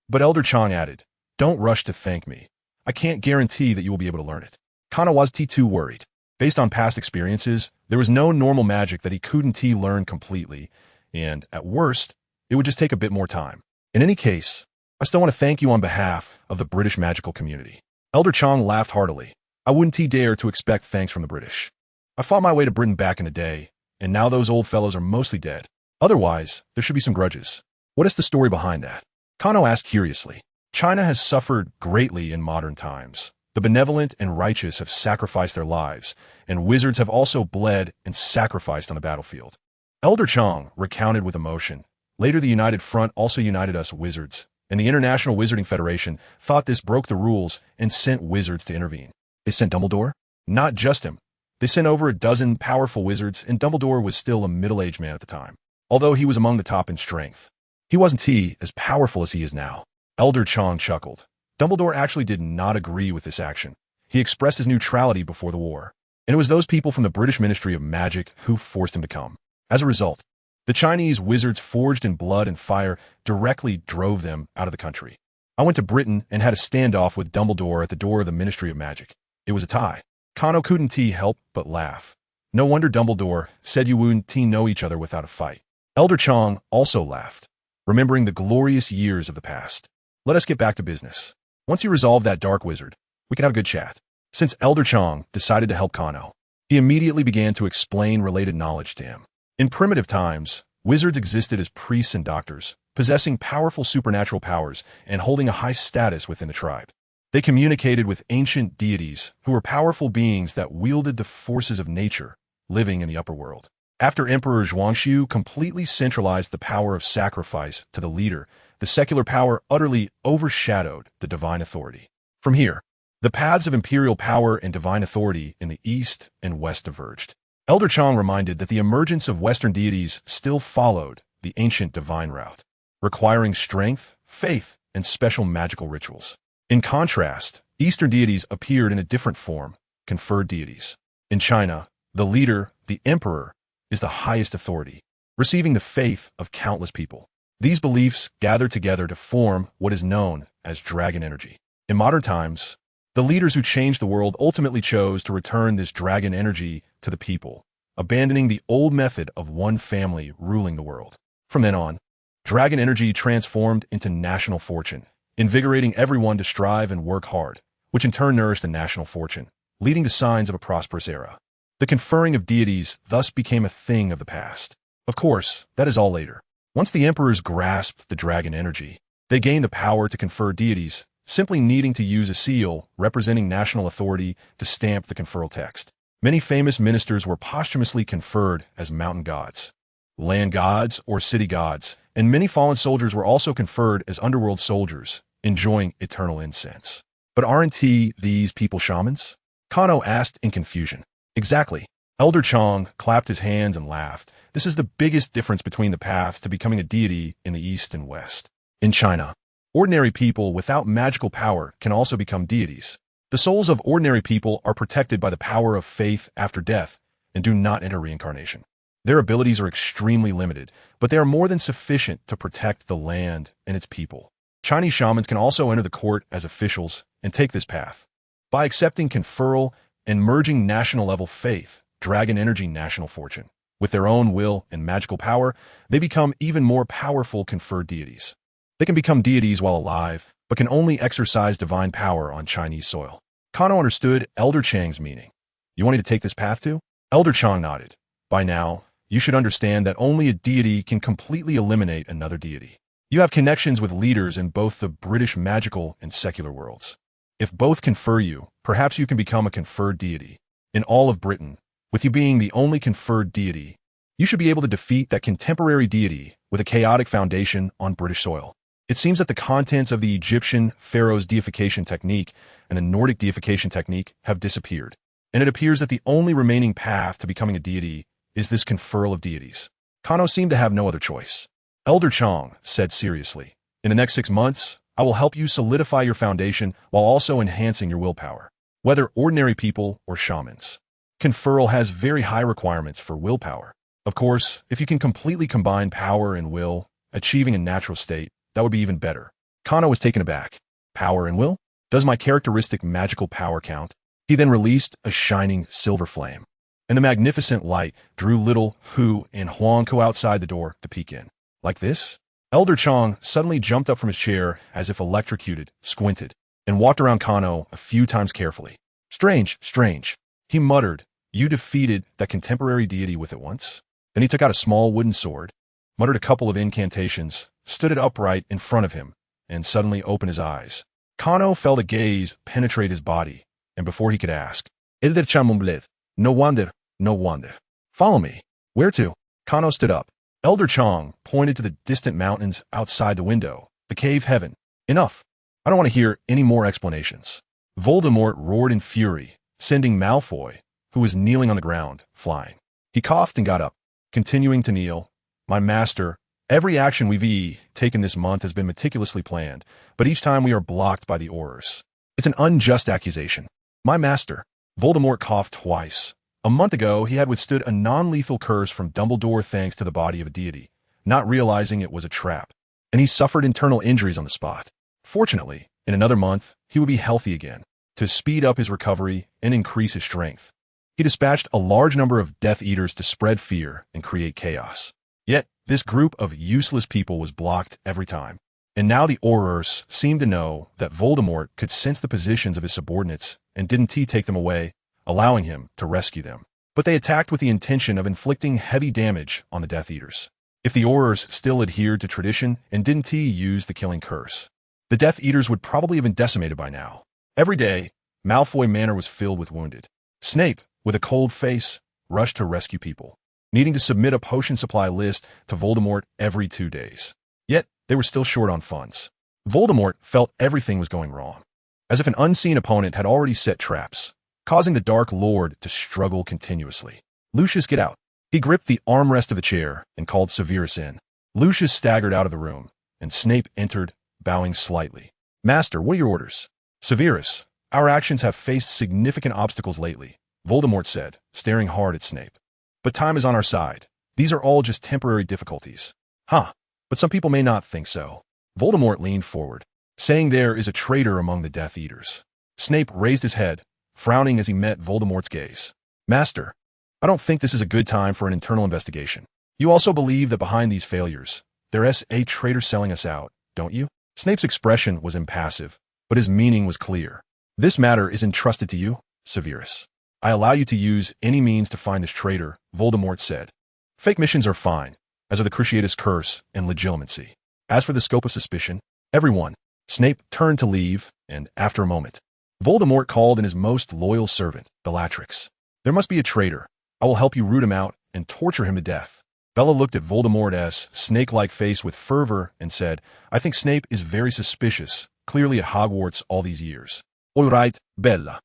but Elder Chong added, don't rush to thank me. I can't guarantee that you will be able to learn it. Kano was too worried. Based on past experiences, there was no normal magic that he couldn't learn completely, and, at worst, it would just take a bit more time. In any case, I still want to thank you on behalf of the British magical community. Elder Chong laughed heartily. I wouldn't dare to expect thanks from the British. I fought my way to Britain back in the day, and now those old fellows are mostly dead. Otherwise, there should be some grudges. What is the story behind that? Kano asked curiously. China has suffered greatly in modern times. The benevolent and righteous have sacrificed their lives, and wizards have also bled and sacrificed on the battlefield. Elder Chong recounted with emotion. Later, the United Front also united us wizards, and the International Wizarding Federation thought this broke the rules and sent wizards to intervene. They sent Dumbledore? Not just him. They sent over a dozen powerful wizards, and Dumbledore was still a middle-aged man at the time, although he was among the top in strength. He wasn't as powerful as he is now. Elder Chong chuckled. Dumbledore actually did not agree with this action. He expressed his neutrality before the war, and it was those people from the British Ministry of Magic who forced him to come. As a result, the Chinese wizards forged in blood and fire directly drove them out of the country. I went to Britain and had a standoff with Dumbledore at the door of the Ministry of Magic. It was a tie. Kano couldn't help but laugh. No wonder Dumbledore said you wouldn't know each other without a fight. Elder Chong also laughed, remembering the glorious years of the past. Let us get back to business. Once you resolve that dark wizard, we can have a good chat. Since Elder Chong decided to help Kano, he immediately began to explain related knowledge to him. In primitive times, wizards existed as priests and doctors, possessing powerful supernatural powers and holding a high status within the tribe. They communicated with ancient deities who were powerful beings that wielded the forces of nature, living in the upper world. After Emperor Zhuangxiu completely centralized the power of sacrifice to the leader, the secular power utterly overshadowed the divine authority. From here, the paths of imperial power and divine authority in the east and west diverged. Elder Chang reminded that the emergence of Western deities still followed the ancient divine route, requiring strength, faith, and special magical rituals. In contrast, Eastern deities appeared in a different form, conferred deities. In China, the leader, the emperor, is the highest authority, receiving the faith of countless people. These beliefs gather together to form what is known as dragon energy. In modern times, the leaders who changed the world ultimately chose to return this dragon energy to the people, abandoning the old method of one family ruling the world. From then on, dragon energy transformed into national fortune, invigorating everyone to strive and work hard, which in turn nourished the national fortune, leading to signs of a prosperous era. The conferring of deities thus became a thing of the past. Of course, that is all later. Once the emperors grasped the dragon energy, they gained the power to confer deities, simply needing to use a seal representing national authority to stamp the conferral text. Many famous ministers were posthumously conferred as mountain gods, land gods, or city gods, and many fallen soldiers were also conferred as underworld soldiers, enjoying eternal incense. But aren't these people shamans? Kano asked in confusion. Exactly. Elder Chang clapped his hands and laughed. This is the biggest difference between the paths to becoming a deity in the East and West. In China, ordinary people without magical power can also become deities. The souls of ordinary people are protected by the power of faith after death and do not enter reincarnation. Their abilities are extremely limited, but they are more than sufficient to protect the land and its people. Chinese shamans can also enter the court as officials and take this path. By accepting conferral and merging national-level faith, dragon energy national fortune, with their own will and magical power, they become even more powerful conferred deities. They can become deities while alive, but can only exercise divine power on Chinese soil. Kano understood Elder Chang's meaning. You want me to take this path too? Elder Chang nodded. By now, you should understand that only a deity can completely eliminate another deity. You have connections with leaders in both the British magical and secular worlds. If both confer you, perhaps you can become a conferred deity. In all of Britain, with you being the only conferred deity, you should be able to defeat that contemporary deity with a chaotic foundation on British soil. It seems that the contents of the Egyptian pharaoh's deification technique and the Nordic deification technique have disappeared, and it appears that the only remaining path to becoming a deity is this conferral of deities. Kano seemed to have no other choice. Elder Chang said seriously, in the next 6 months, I will help you solidify your foundation while also enhancing your willpower, whether ordinary people or shamans. Conferral has very high requirements for willpower. Of course, if you can completely combine power and will, achieving a natural state, that would be even better. Kano was taken aback. Power and will? Does my characteristic magical power count? He then released a shining silver flame, and the magnificent light drew little Hu and Huangko outside the door to peek in. Like this? Elder Chang suddenly jumped up from his chair as if electrocuted, squinted, and walked around Kano a few times carefully. Strange, strange. He muttered, you defeated that contemporary deity with it once? Then he took out a small wooden sword, muttered a couple of incantations, stood it upright in front of him, and suddenly opened his eyes. Kano felt a gaze penetrate his body, and before he could ask, Elder Chang, no wonder, no wonder. Follow me. Where to? Kano stood up. Elder Chang pointed to the distant mountains outside the window, the cave heaven. Enough. I don't want to hear any more explanations. Voldemort roared in fury, sending Malfoy, who was kneeling on the ground, flying. He coughed and got up, continuing to kneel. My master, every action we've taken this month has been meticulously planned, but each time we are blocked by the Aurors. It's an unjust accusation. My master. Voldemort coughed twice. A month ago, he had withstood a non-lethal curse from Dumbledore thanks to the body of a deity, not realizing it was a trap, and he suffered internal injuries on the spot. Fortunately, in another month, he would be healthy again, to speed up his recovery and increase his strength. He dispatched a large number of Death Eaters to spread fear and create chaos. Yet, this group of useless people was blocked every time. And now the Aurors seemed to know that Voldemort could sense the positions of his subordinates and didn't take them away, allowing him to rescue them. But they attacked with the intention of inflicting heavy damage on the Death Eaters. If the Aurors still adhered to tradition and didn't use the killing curse, the Death Eaters would probably have been decimated by now. Every day, Malfoy Manor was filled with wounded. Snape, with a cold face, rushed to rescue people, needing to submit a potion supply list to Voldemort every 2 days. Yet, they were still short on funds. Voldemort felt everything was going wrong, as if an unseen opponent had already set traps, causing the Dark Lord to struggle continuously. Lucius, get out. He gripped the armrest of the chair and called Severus in. Lucius staggered out of the room, and Snape entered, bowing slightly. Master, what are your orders? Severus, our actions have faced significant obstacles lately, Voldemort said, staring hard at Snape. But time is on our side. These are all just temporary difficulties. Huh, but some people may not think so. Voldemort leaned forward, saying there is a traitor among the Death Eaters. Snape raised his head, frowning as he met Voldemort's gaze. Master, I don't think this is a good time for an internal investigation. You also believe that behind these failures, there's a traitor selling us out, don't you? Snape's expression was impassive, but his meaning was clear. This matter is entrusted to you, Severus. I allow you to use any means to find this traitor, Voldemort said. Fake missions are fine, as are the Cruciatus Curse and Legitimacy. As for the scope of suspicion, everyone. Snape turned to leave, and after a moment, Voldemort called in his most loyal servant, Bellatrix. There must be a traitor. I will help you root him out and torture him to death. Bella looked at Voldemort's snake-like face with fervor and said, I think Snape is very suspicious, clearly at Hogwarts all these years. All right, Bella.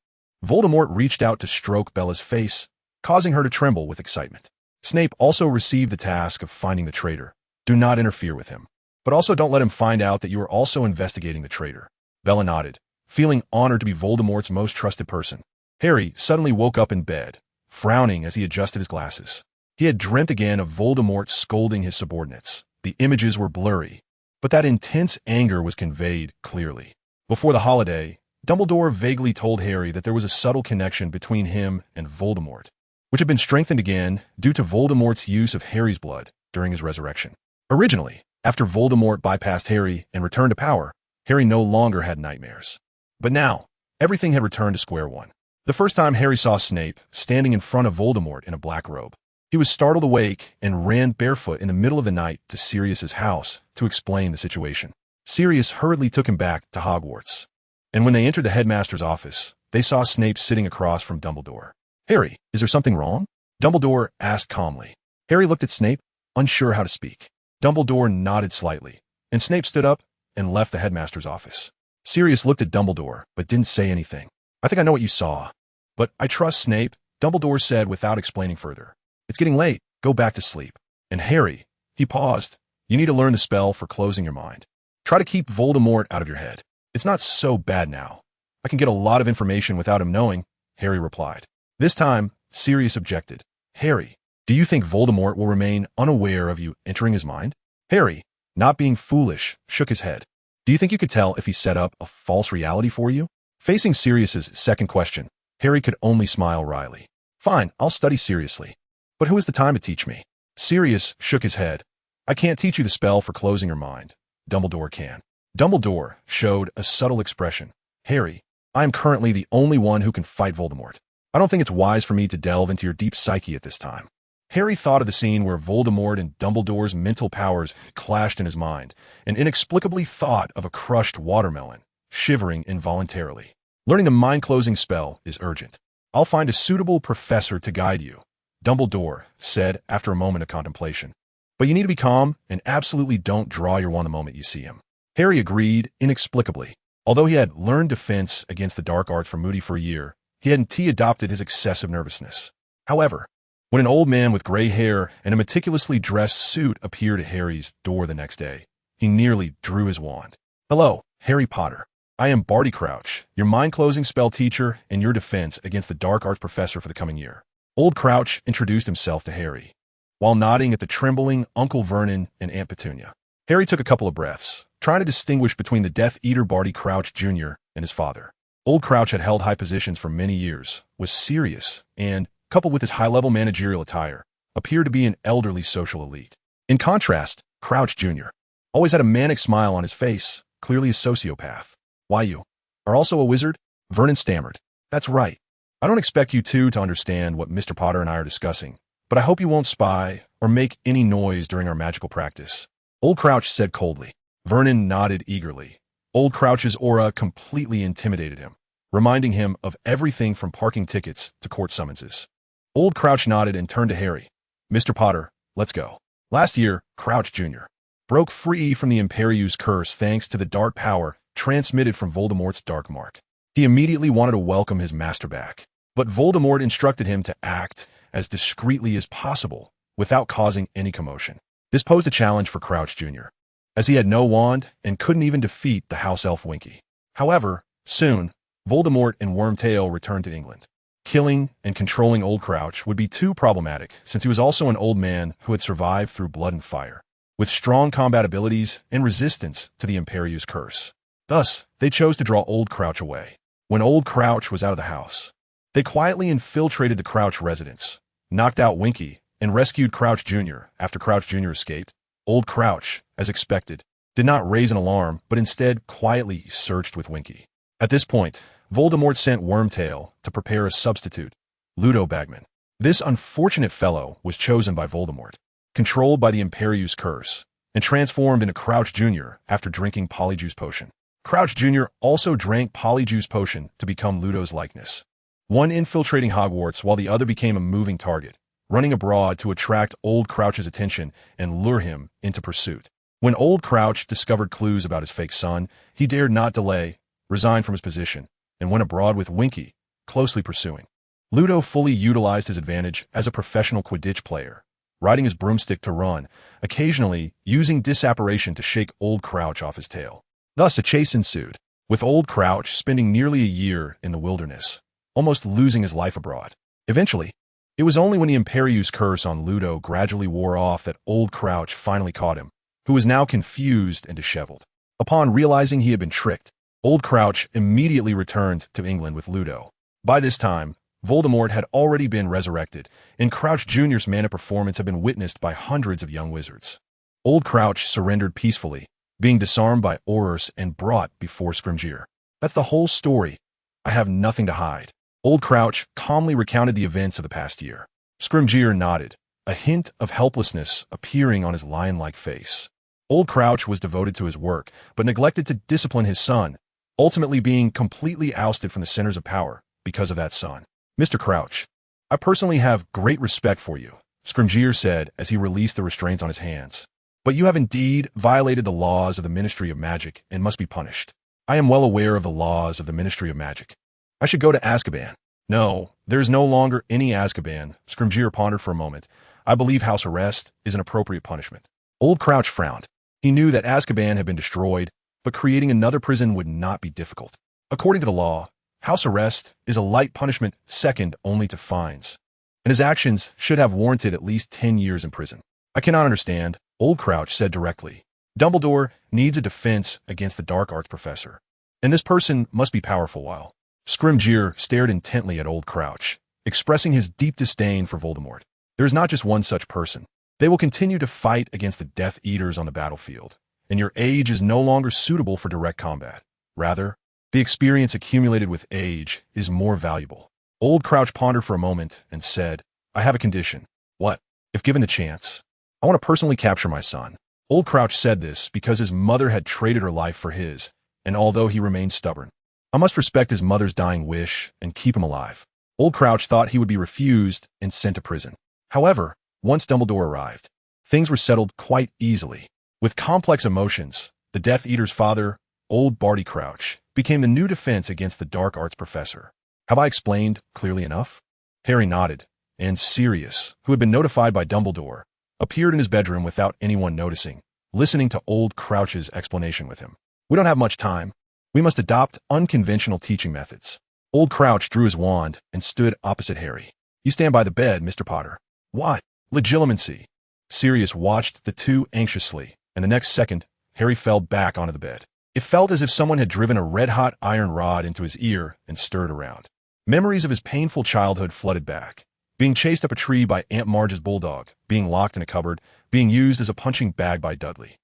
Voldemort reached out to stroke Bella's face, causing her to tremble with excitement. Snape also received the task of finding the traitor. Do not interfere with him. But also don't let him find out that you are also investigating the traitor. Bella nodded, feeling honored to be Voldemort's most trusted person. Harry suddenly woke up in bed, frowning as he adjusted his glasses. He had dreamt again of Voldemort scolding his subordinates. The images were blurry, but that intense anger was conveyed clearly. Before the holiday, Dumbledore vaguely told Harry that there was a subtle connection between him and Voldemort, which had been strengthened again due to Voldemort's use of Harry's blood during his resurrection. Originally, after Voldemort bypassed Harry and returned to power, Harry no longer had nightmares. But now, everything had returned to square one. The first time Harry saw Snape standing in front of Voldemort in a black robe, he was startled awake and ran barefoot in the middle of the night to Sirius's house to explain the situation. Sirius hurriedly took him back to Hogwarts. And when they entered the headmaster's office, they saw Snape sitting across from Dumbledore. Harry, is there something wrong? Dumbledore asked calmly. Harry looked at Snape, unsure how to speak. Dumbledore nodded slightly, and Snape stood up and left the headmaster's office. Sirius looked at Dumbledore, but didn't say anything. I think I know what you saw. But I trust Snape, Dumbledore said without explaining further. It's getting late. Go back to sleep. And Harry, he paused. You need to learn the spell for closing your mind. Try to keep Voldemort out of your head. It's not so bad now. I can get a lot of information without him knowing, Harry replied. This time, Sirius objected. Harry, do you think Voldemort will remain unaware of you entering his mind? Harry, not being foolish, shook his head. Do you think you could tell if he set up a false reality for you? Facing Sirius's second question, Harry could only smile wryly. Fine, I'll study seriously. But who has the time to teach me? Sirius shook his head. I can't teach you the spell for closing your mind. Dumbledore can. Dumbledore showed a subtle expression. Harry, I am currently the only one who can fight Voldemort. I don't think it's wise for me to delve into your deep psyche at this time. Harry thought of the scene where Voldemort and Dumbledore's mental powers clashed in his mind, and inexplicably thought of a crushed watermelon, shivering involuntarily. Learning the mind-closing spell is urgent. I'll find a suitable professor to guide you, Dumbledore said after a moment of contemplation. But you need to be calm and absolutely don't draw your wand the moment you see him. Harry agreed inexplicably. Although he had learned defense against the dark arts from Moody for a year, he hadn't adopted his excessive nervousness. However, when an old man with gray hair and a meticulously dressed suit appeared at Harry's door the next day, he nearly drew his wand. Hello, Harry Potter. I am Barty Crouch, your mind-closing spell teacher and your defense against the dark arts professor for the coming year. Old Crouch introduced himself to Harry, while nodding at the trembling Uncle Vernon and Aunt Petunia. Harry took a couple of breaths, trying to distinguish between the Death Eater Barty Crouch Jr. and his father. Old Crouch had held high positions for many years, was serious, and, coupled with his high-level managerial attire, appeared to be an elderly social elite. In contrast, Crouch Jr. always had a manic smile on his face, clearly a sociopath. Why you are also a wizard? Vernon stammered. That's right. I don't expect you two to understand what Mr. Potter and I are discussing, but I hope you won't spy or make any noise during our magical practice," Old Crouch said coldly. Vernon nodded eagerly. Old Crouch's aura completely intimidated him, reminding him of everything from parking tickets to court summonses. Old Crouch nodded and turned to Harry. "Mr. Potter, let's go." Last year, Crouch Jr. broke free from the Imperius curse thanks to the dark power transmitted from Voldemort's dark mark. He immediately wanted to welcome his master back, but Voldemort instructed him to act as discreetly as possible without causing any commotion. This posed a challenge for Crouch Jr., as he had no wand and couldn't even defeat the house elf Winky. However, soon, Voldemort and Wormtail returned to England. Killing and controlling Old Crouch would be too problematic, since he was also an old man who had survived through blood and fire, with strong combat abilities and resistance to the Imperius curse. Thus, they chose to draw Old Crouch away. When Old Crouch was out of the house, they quietly infiltrated the Crouch residence, knocked out Winky, and rescued Crouch Jr. After Crouch Jr. escaped, Old Crouch, as expected, did not raise an alarm, but instead quietly searched with Winky. At this point, Voldemort sent Wormtail to prepare a substitute, Ludo Bagman. This unfortunate fellow was chosen by Voldemort, controlled by the Imperius curse, and transformed into Crouch Jr. after drinking Polyjuice Potion. Crouch Jr. also drank Polyjuice Potion to become Ludo's likeness, one infiltrating Hogwarts while the other became a moving target, running abroad to attract Old Crouch's attention and lure him into pursuit. When Old Crouch discovered clues about his fake son, he dared not delay, resigned from his position, and went abroad with Winky, closely pursuing. Ludo fully utilized his advantage as a professional Quidditch player, riding his broomstick to run, occasionally using disapparation to shake Old Crouch off his tail. Thus, a chase ensued, with Old Crouch spending nearly a year in the wilderness, almost losing his life abroad. Eventually, it was only when the Imperius curse on Ludo gradually wore off that Old Crouch finally caught him, who was now confused and disheveled. Upon realizing he had been tricked, Old Crouch immediately returned to England with Ludo. By this time, Voldemort had already been resurrected, and Crouch Jr.'s mana performance had been witnessed by hundreds of young wizards. Old Crouch surrendered peacefully, being disarmed by Aurors and brought before Scrimgeour. "That's the whole story. I have nothing to hide." Old Crouch calmly recounted the events of the past year. Scrimgeour nodded, a hint of helplessness appearing on his lion-like face. Old Crouch was devoted to his work, but neglected to discipline his son, ultimately being completely ousted from the centers of power because of that son. "Mr. Crouch, I personally have great respect for you," Scrimgeour said as he released the restraints on his hands. "But you have indeed violated the laws of the Ministry of Magic and must be punished. I am well aware of the laws of the Ministry of Magic. I should go to Azkaban." "No, there is no longer any Azkaban," Scrimgeour pondered for a moment. "I believe house arrest is an appropriate punishment." Old Crouch frowned. He knew that Azkaban had been destroyed, but creating another prison would not be difficult. According to the law, house arrest is a light punishment second only to fines, and his actions should have warranted at least 10 years in prison. "I cannot understand," Old Crouch said directly. "Dumbledore needs a defense against the dark arts professor, and this person must be powerful." While Scrimgeour stared intently at Old Crouch, expressing his deep disdain for Voldemort. "There is not just one such person. They will continue to fight against the Death Eaters on the battlefield, and your age is no longer suitable for direct combat. Rather, the experience accumulated with age is more valuable." Old Crouch pondered for a moment and said, "I have a condition." "What?" "If given the chance, I want to personally capture my son." Old Crouch said this because his mother had traded her life for his, and although he remained stubborn, I must respect his mother's dying wish and keep him alive. Old Crouch thought he would be refused and sent to prison. However, once Dumbledore arrived, things were settled quite easily. With complex emotions, the Death Eater's father, Old Barty Crouch, became the new defense against the dark arts professor. "Have I explained clearly enough?" Harry nodded, and Sirius, who had been notified by Dumbledore, appeared in his bedroom without anyone noticing, listening to Old Crouch's explanation with him. "We don't have much time. We must adopt unconventional teaching methods." Old Crouch drew his wand and stood opposite Harry. "You stand by the bed, Mr. Potter." "What?" "Legilimency." Sirius watched the two anxiously, and the next second, Harry fell back onto the bed. It felt as if someone had driven a red-hot iron rod into his ear and stirred around. Memories of his painful childhood flooded back. Being chased up a tree by Aunt Marge's bulldog, being locked in a cupboard, being used as a punching bag by Dudley.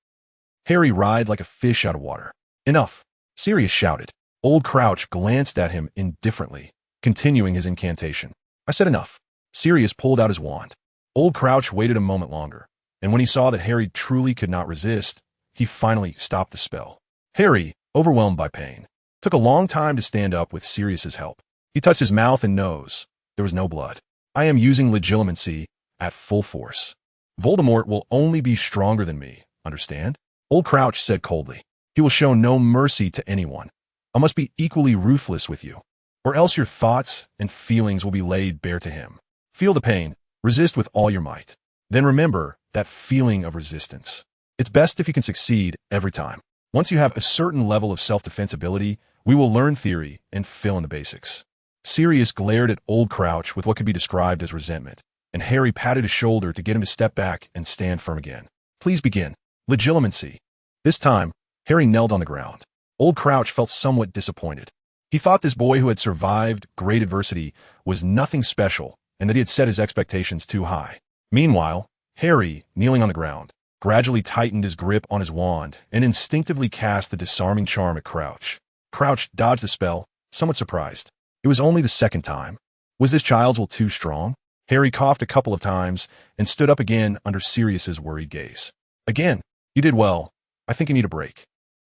Harry writhed like a fish out of water. "Enough!" Sirius shouted. Old Crouch glanced at him indifferently, continuing his incantation. "I said enough." Sirius pulled out his wand. Old Crouch waited a moment longer, and when he saw that Harry truly could not resist, he finally stopped the spell. Harry, overwhelmed by pain, took a long time to stand up with Sirius's help. He touched his mouth and nose. There was no blood. I am using legilimency at full force. Voldemort will only be stronger than me, understand? Old Crouch said coldly. He will show no mercy to anyone. I must be equally ruthless with you, or else your thoughts and feelings will be laid bare to him. Feel the pain. Resist with all your might. Then remember that feeling of resistance. It's best if you can succeed every time. Once you have a certain level of self-defense ability, we will learn theory and fill in the basics. Sirius glared at Old Crouch with what could be described as resentment, and Harry patted his shoulder to get him to step back and stand firm again. Please begin. Legilimency. This time, Harry knelt on the ground. Old Crouch felt somewhat disappointed. He thought this boy who had survived great adversity was nothing special, and that he had set his expectations too high. Meanwhile, Harry, kneeling on the ground, gradually tightened his grip on his wand and instinctively cast the disarming charm at Crouch. Crouch dodged the spell, somewhat surprised. It was only the second time. Was this child's will too strong? Harry coughed a couple of times and stood up again under Sirius's worried gaze. Again, you did well. I think you need a break.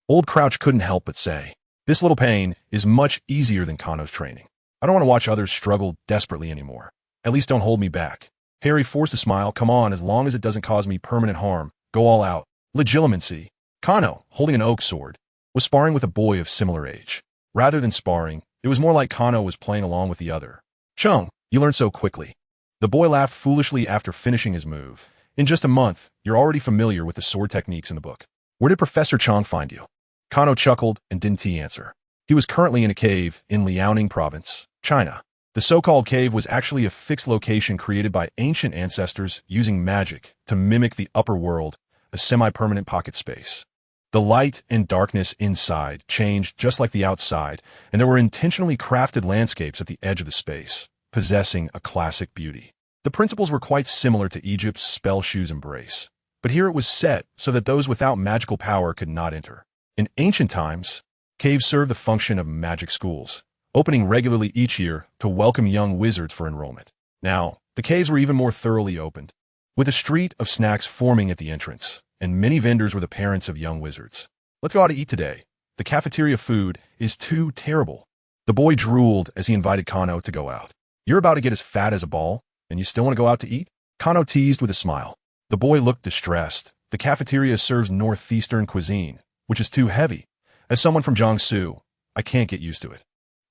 Old Crouch couldn't help but say, this little pain is much easier than Kano's training. I don't want to watch others struggle desperately anymore. At least don't hold me back. Harry forced a smile. Come on, as long as it doesn't cause me permanent harm. Go all out. Legilimency. Kano, holding an oak sword, was sparring with a boy of similar age. Rather than sparring, it was more like Kano was playing along with the other. Chung, you learned so quickly. The boy laughed foolishly after finishing his move. In just a month, you're already familiar with the sword techniques in the book. Where did Professor Chang find you? Kano chuckled and didn't answer. He was currently in a cave in Liaoning Province, China. The so-called cave was actually a fixed location created by ancient ancestors using magic to mimic the upper world, a semi-permanent pocket space. The light and darkness inside changed just like the outside, and there were intentionally crafted landscapes at the edge of the space, possessing a classic beauty. The principles were quite similar to Egypt's spell shoes embrace, but here it was set so that those without magical power could not enter. In ancient times, caves served the function of magic schools, opening regularly each year to welcome young wizards for enrollment. Now, the caves were even more thoroughly opened, with a street of snacks forming at the entrance, and many vendors were the parents of young wizards. Let's go out to eat today. The cafeteria food is too terrible. The boy drooled as he invited Kano to go out. You're about to get as fat as a ball, and you still want to go out to eat? Kano teased with a smile. The boy looked distressed. The cafeteria serves northeastern cuisine, which is too heavy. As someone from Jiangsu, I can't get used to it.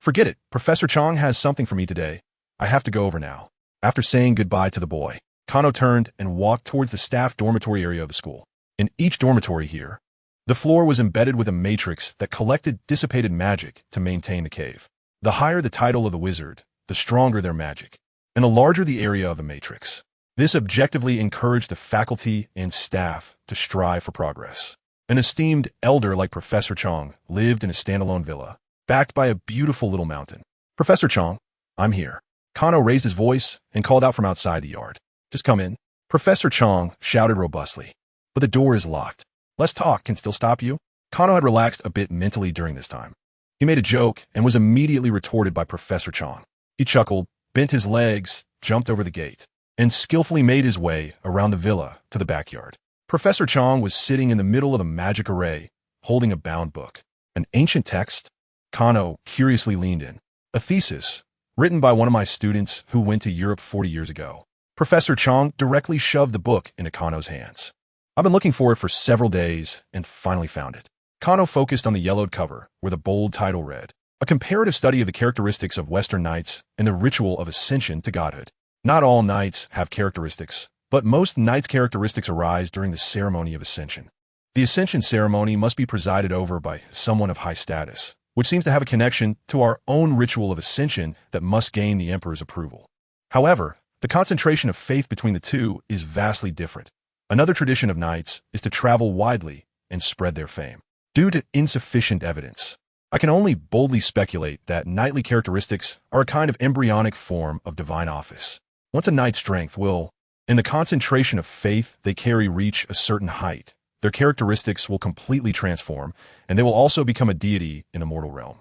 Forget it. Professor Chang has something for me today. I have to go over now. After saying goodbye to the boy, Kano turned and walked towards the staff dormitory area of the school. In each dormitory here, the floor was embedded with a matrix that collected dissipated magic to maintain the cave. The higher the title of the wizard, the stronger their magic, and the larger the area of the matrix. This objectively encouraged the faculty and staff to strive for progress. An esteemed elder like Professor Chang lived in a standalone villa, backed by a beautiful little mountain. Professor Chang, I'm here. Kano raised his voice and called out from outside the yard. Just come in. Professor Chang shouted robustly. But the door is locked. Less talk can still stop you. Kano had relaxed a bit mentally during this time. He made a joke and was immediately retorted by Professor Chang. He chuckled, bent his legs, jumped over the gate, and skillfully made his way around the villa to the backyard. Professor Chang was sitting in the middle of a magic array, holding a bound book. An ancient text? Kano curiously leaned in. A thesis, written by one of my students who went to Europe 40 years ago. Professor Chang directly shoved the book into Kano's hands. I've been looking for it for several days and finally found it. Kano focused on the yellowed cover, where the bold title read, A Comparative Study of the Characteristics of Western Knights and the Ritual of Ascension to Godhood. Not all knights have characteristics, but most knights' characteristics arise during the ceremony of ascension. The ascension ceremony must be presided over by someone of high status, which seems to have a connection to our own ritual of ascension that must gain the emperor's approval. However, the concentration of faith between the two is vastly different. Another tradition of knights is to travel widely and spread their fame. Due to insufficient evidence, I can only boldly speculate that knightly characteristics are a kind of embryonic form of divine office. Once a knight's strength will, in the concentration of faith they carry, reach a certain height, their characteristics will completely transform, and they will also become a deity in the mortal realm.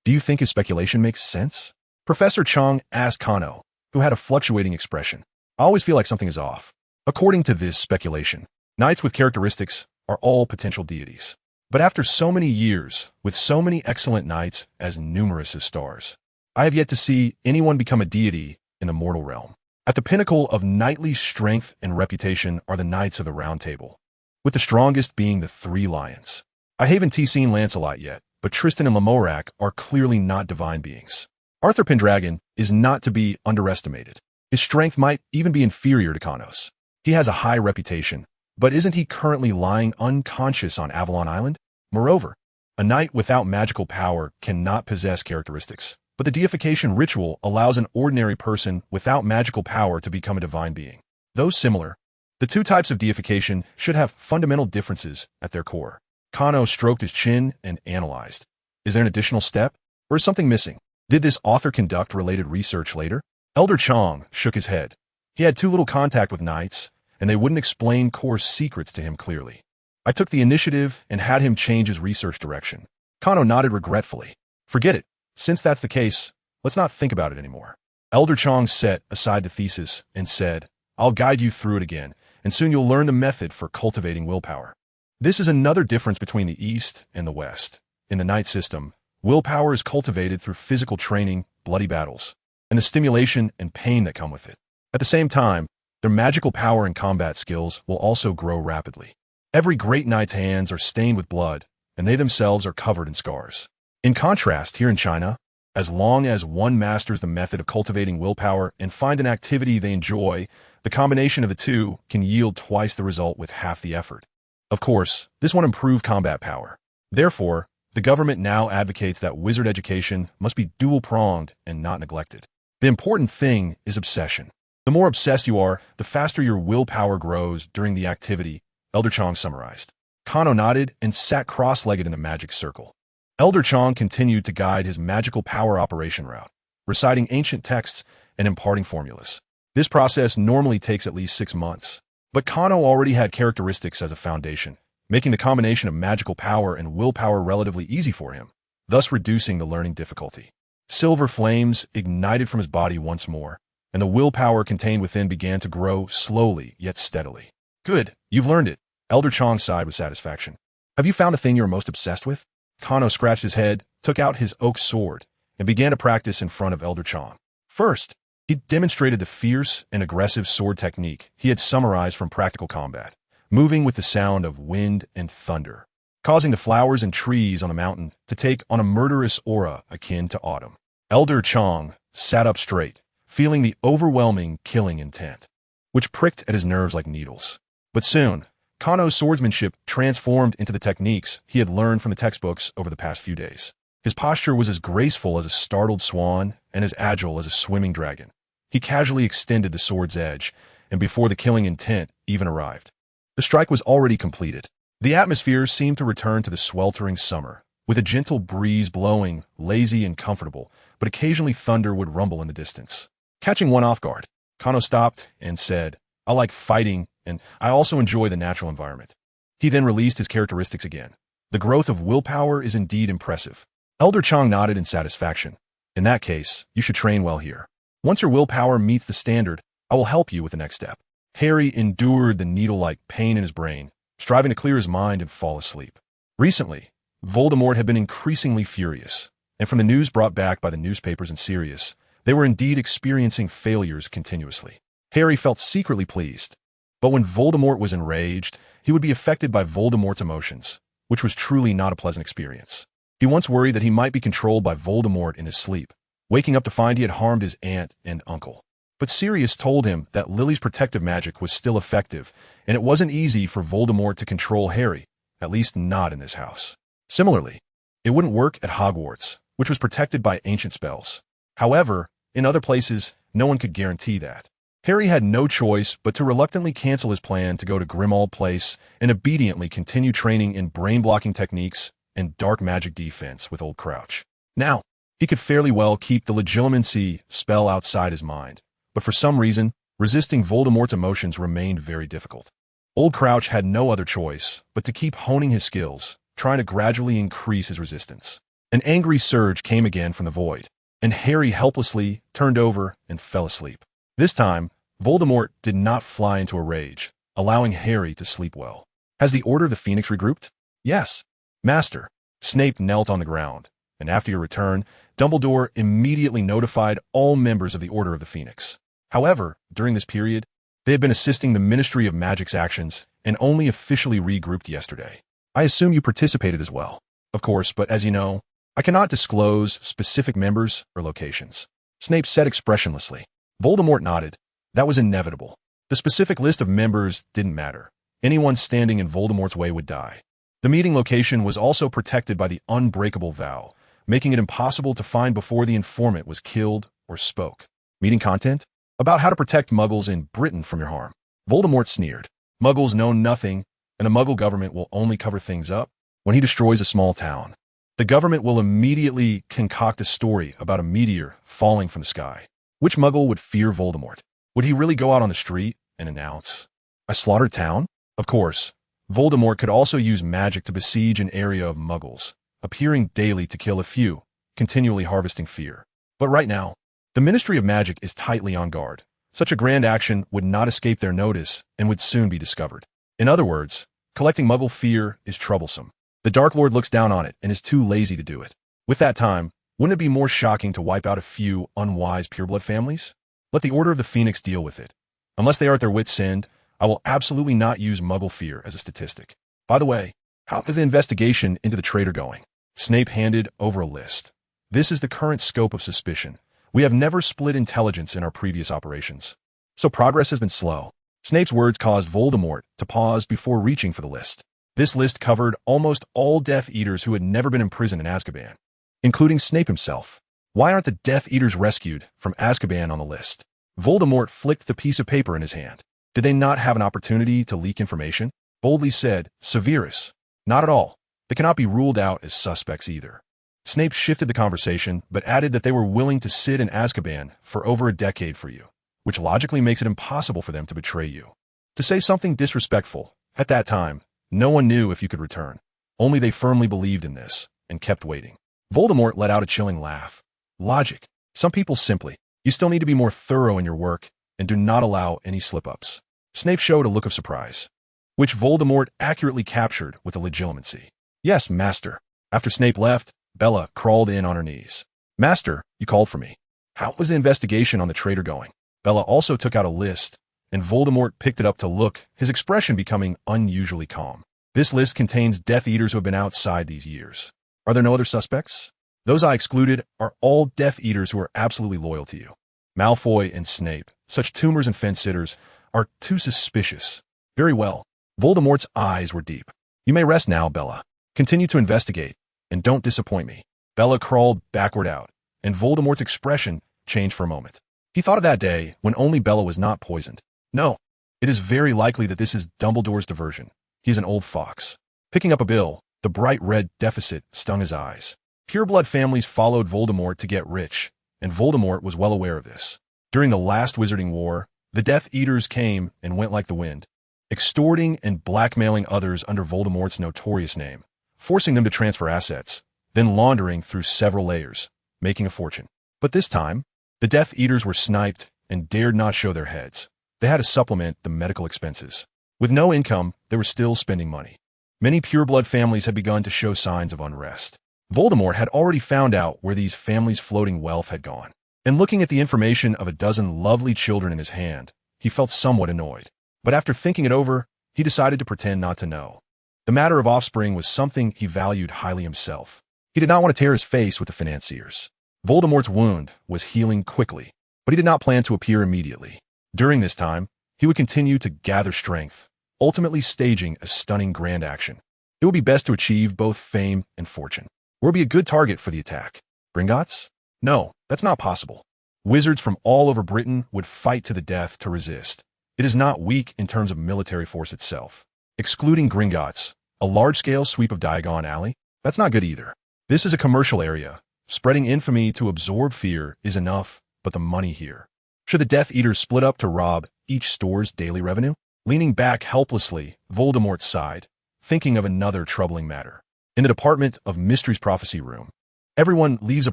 Do you think his speculation makes sense? Professor Chang asked Kano, who had a fluctuating expression. I always feel like something is off. According to this speculation, knights with characteristics are all potential deities. But after so many years, with so many excellent knights as numerous as stars, I have yet to see anyone become a deity in the mortal realm. At the pinnacle of knightly strength and reputation are the Knights of the Round Table, with the strongest being the Three Lions. I haven't seen Lancelot yet, but Tristan and Lamorak are clearly not divine beings. Arthur Pendragon is not to be underestimated. His strength might even be inferior to Kanos. He has a high reputation, but isn't he currently lying unconscious on Avalon Island? Moreover, a knight without magical power cannot possess characteristics, but the deification ritual allows an ordinary person without magical power to become a divine being. Though similar, the two types of deification should have fundamental differences at their core. Kano stroked his chin and analyzed. Is there an additional step, or is something missing? Did this author conduct related research later? Elder Chong shook his head. He had too little contact with knights, and they wouldn't explain core secrets to him clearly. I took the initiative and had him change his research direction. Kano nodded regretfully. Forget it. Since that's the case, let's not think about it anymore. Elder Chong set aside the thesis and said, I'll guide you through it again, and soon you'll learn the method for cultivating willpower. This is another difference between the East and the West. In the knight system, willpower is cultivated through physical training, bloody battles, and the stimulation and pain that come with it. At the same time, their magical power and combat skills will also grow rapidly. Every great knight's hands are stained with blood, and they themselves are covered in scars. In contrast, here in China, as long as one masters the method of cultivating willpower and find an activity they enjoy, the combination of the two can yield twice the result with half the effort. Of course, this won't improve combat power. Therefore, the government now advocates that wizard education must be dual-pronged and not neglected. The important thing is obsession. The more obsessed you are, the faster your willpower grows during the activity, Elder Chong summarized. Kano nodded and sat cross-legged in a magic circle. Elder Chong continued to guide his magical power operation route, reciting ancient texts and imparting formulas. This process normally takes at least 6 months, but Kano already had characteristics as a foundation, making the combination of magical power and willpower relatively easy for him, thus reducing the learning difficulty. Silver flames ignited from his body once more, and the willpower contained within began to grow slowly yet steadily. Good, you've learned it. Elder Chong sighed with satisfaction. Have you found the thing you're most obsessed with? Kano scratched his head, took out his oak sword, and began to practice in front of Elder Chong. First, he demonstrated the fierce and aggressive sword technique he had summarized from practical combat, moving with the sound of wind and thunder, causing the flowers and trees on the mountain to take on a murderous aura akin to autumn. Elder Chong sat up straight, feeling the overwhelming killing intent, which pricked at his nerves like needles. But soon, Kano's swordsmanship transformed into the techniques he had learned from the textbooks over the past few days. His posture was as graceful as a startled swan and as agile as a swimming dragon. He casually extended the sword's edge, and before the killing intent even arrived, the strike was already completed. The atmosphere seemed to return to the sweltering summer, with a gentle breeze blowing, lazy and comfortable, but occasionally thunder would rumble in the distance. Catching one off guard, Kano stopped and said, I like fighting, and I also enjoy the natural environment. He then released his characteristics again. The growth of willpower is indeed impressive. Elder Chong nodded in satisfaction. In that case, you should train well here. Once your willpower meets the standard, I will help you with the next step. Harry endured the needle-like pain in his brain, striving to clear his mind and fall asleep. Recently, Voldemort had been increasingly furious, and from the news brought back by the newspapers in Sirius, they were indeed experiencing failures continuously. Harry felt secretly pleased, but when Voldemort was enraged, he would be affected by Voldemort's emotions, which was truly not a pleasant experience. He once worried that he might be controlled by Voldemort in his sleep, waking up to find he had harmed his aunt and uncle. But Sirius told him that Lily's protective magic was still effective, and it wasn't easy for Voldemort to control Harry, at least not in this house. Similarly, it wouldn't work at Hogwarts, which was protected by ancient spells. However, in other places, no one could guarantee that. Harry had no choice but to reluctantly cancel his plan to go to Grimmauld Place and obediently continue training in brain-blocking techniques and dark magic defense with Old Crouch. Now, he could fairly well keep the legilimency spell outside his mind, but for some reason, resisting Voldemort's emotions remained very difficult. Old Crouch had no other choice but to keep honing his skills, trying to gradually increase his resistance. An angry surge came again from the void, and Harry helplessly turned over and fell asleep. This time, Voldemort did not fly into a rage, allowing Harry to sleep well. Has the Order of the Phoenix regrouped? Yes. Master. Snape knelt on the ground, and after your return, Dumbledore immediately notified all members of the Order of the Phoenix. However, during this period, they had been assisting the Ministry of Magic's actions and only officially regrouped yesterday. I assume you participated as well. Of course, but as you know, I cannot disclose specific members or locations. Snape said expressionlessly. Voldemort nodded. That was inevitable. The specific list of members didn't matter. Anyone standing in Voldemort's way would die. The meeting location was also protected by the unbreakable vow, making it impossible to find before the informant was killed or spoke. Meeting content? About how to protect Muggles in Britain from your harm. Voldemort sneered. Muggles know nothing, and the Muggle government will only cover things up when he destroys a small town. The government will immediately concoct a story about a meteor falling from the sky. Which Muggle would fear Voldemort? Would he really go out on the street and announce, "I slaughtered town"? Of course, Voldemort could also use magic to besiege an area of Muggles, appearing daily to kill a few, continually harvesting fear. But right now, the Ministry of Magic is tightly on guard. Such a grand action would not escape their notice and would soon be discovered. In other words, collecting Muggle fear is troublesome. The Dark Lord looks down on it and is too lazy to do it. With that time, wouldn't it be more shocking to wipe out a few unwise pureblood families? Let the Order of the Phoenix deal with it. Unless they are at their wits' end, I will absolutely not use Muggle fear as a statistic. By the way, how is the investigation into the traitor going? Snape handed over a list. This is the current scope of suspicion. We have never split intelligence in our previous operations. So progress has been slow. Snape's words caused Voldemort to pause before reaching for the list. This list covered almost all Death Eaters who had never been imprisoned in Azkaban, including Snape himself. Why aren't the Death Eaters rescued from Azkaban on the list? Voldemort flicked the piece of paper in his hand. Did they not have an opportunity to leak information? Boldly said, Severus. Not at all. They cannot be ruled out as suspects either. Snape shifted the conversation, but added that they were willing to sit in Azkaban for over a decade for you, which logically makes it impossible for them to betray you. To say something disrespectful, at that time, no one knew if you could return. Only they firmly believed in this, and kept waiting. Voldemort let out a chilling laugh. Logic. Some people simply. You still need to be more thorough in your work, and do not allow any slip-ups. Snape showed a look of surprise, which Voldemort accurately captured with a legitimacy. Yes, Master. After Snape left, Bella crawled in on her knees. Master, you called for me. How was the investigation on the traitor going? Bella also took out a list, and Voldemort picked it up to look, his expression becoming unusually calm. This list contains Death Eaters who have been outside these years. Are there no other suspects? Those I excluded are all Death Eaters who are absolutely loyal to you. Malfoy and Snape, such tumors and fence-sitters, are too suspicious. Very well. Voldemort's eyes were deep. You may rest now, Bella. Continue to investigate, and don't disappoint me. Bella crawled backward out, and Voldemort's expression changed for a moment. He thought of that day when only Bella was not poisoned. No, it is very likely that this is Dumbledore's diversion. He is an old fox. Picking up a bill, the bright red deficit stung his eyes. Pureblood families followed Voldemort to get rich, and Voldemort was well aware of this. During the last Wizarding War, the Death Eaters came and went like the wind, extorting and blackmailing others under Voldemort's notorious name, forcing them to transfer assets, then laundering through several layers, making a fortune. But this time, the Death Eaters were sniped and dared not show their heads. They had to supplement the medical expenses. With no income, they were still spending money. Many pureblood families had begun to show signs of unrest. Voldemort had already found out where these families' floating wealth had gone, and looking at the information of a dozen lovely children in his hand, he felt somewhat annoyed. But after thinking it over, he decided to pretend not to know. The matter of offspring was something he valued highly himself. He did not want to tear his face with the financiers. Voldemort's wound was healing quickly, but he did not plan to appear immediately. During this time, he would continue to gather strength, ultimately staging a stunning grand action. It would be best to achieve both fame and fortune. Or be a good target for the attack. Gringotts? No, that's not possible. Wizards from all over Britain would fight to the death to resist. It is not weak in terms of military force itself. Excluding Gringotts, a large-scale sweep of Diagon Alley? That's not good either. This is a commercial area. Spreading infamy to absorb fear is enough, but the money here. Should the Death Eaters split up to rob each store's daily revenue? Leaning back helplessly, Voldemort sighed, thinking of another troubling matter. In the Department of Mysteries Prophecy Room, everyone leaves a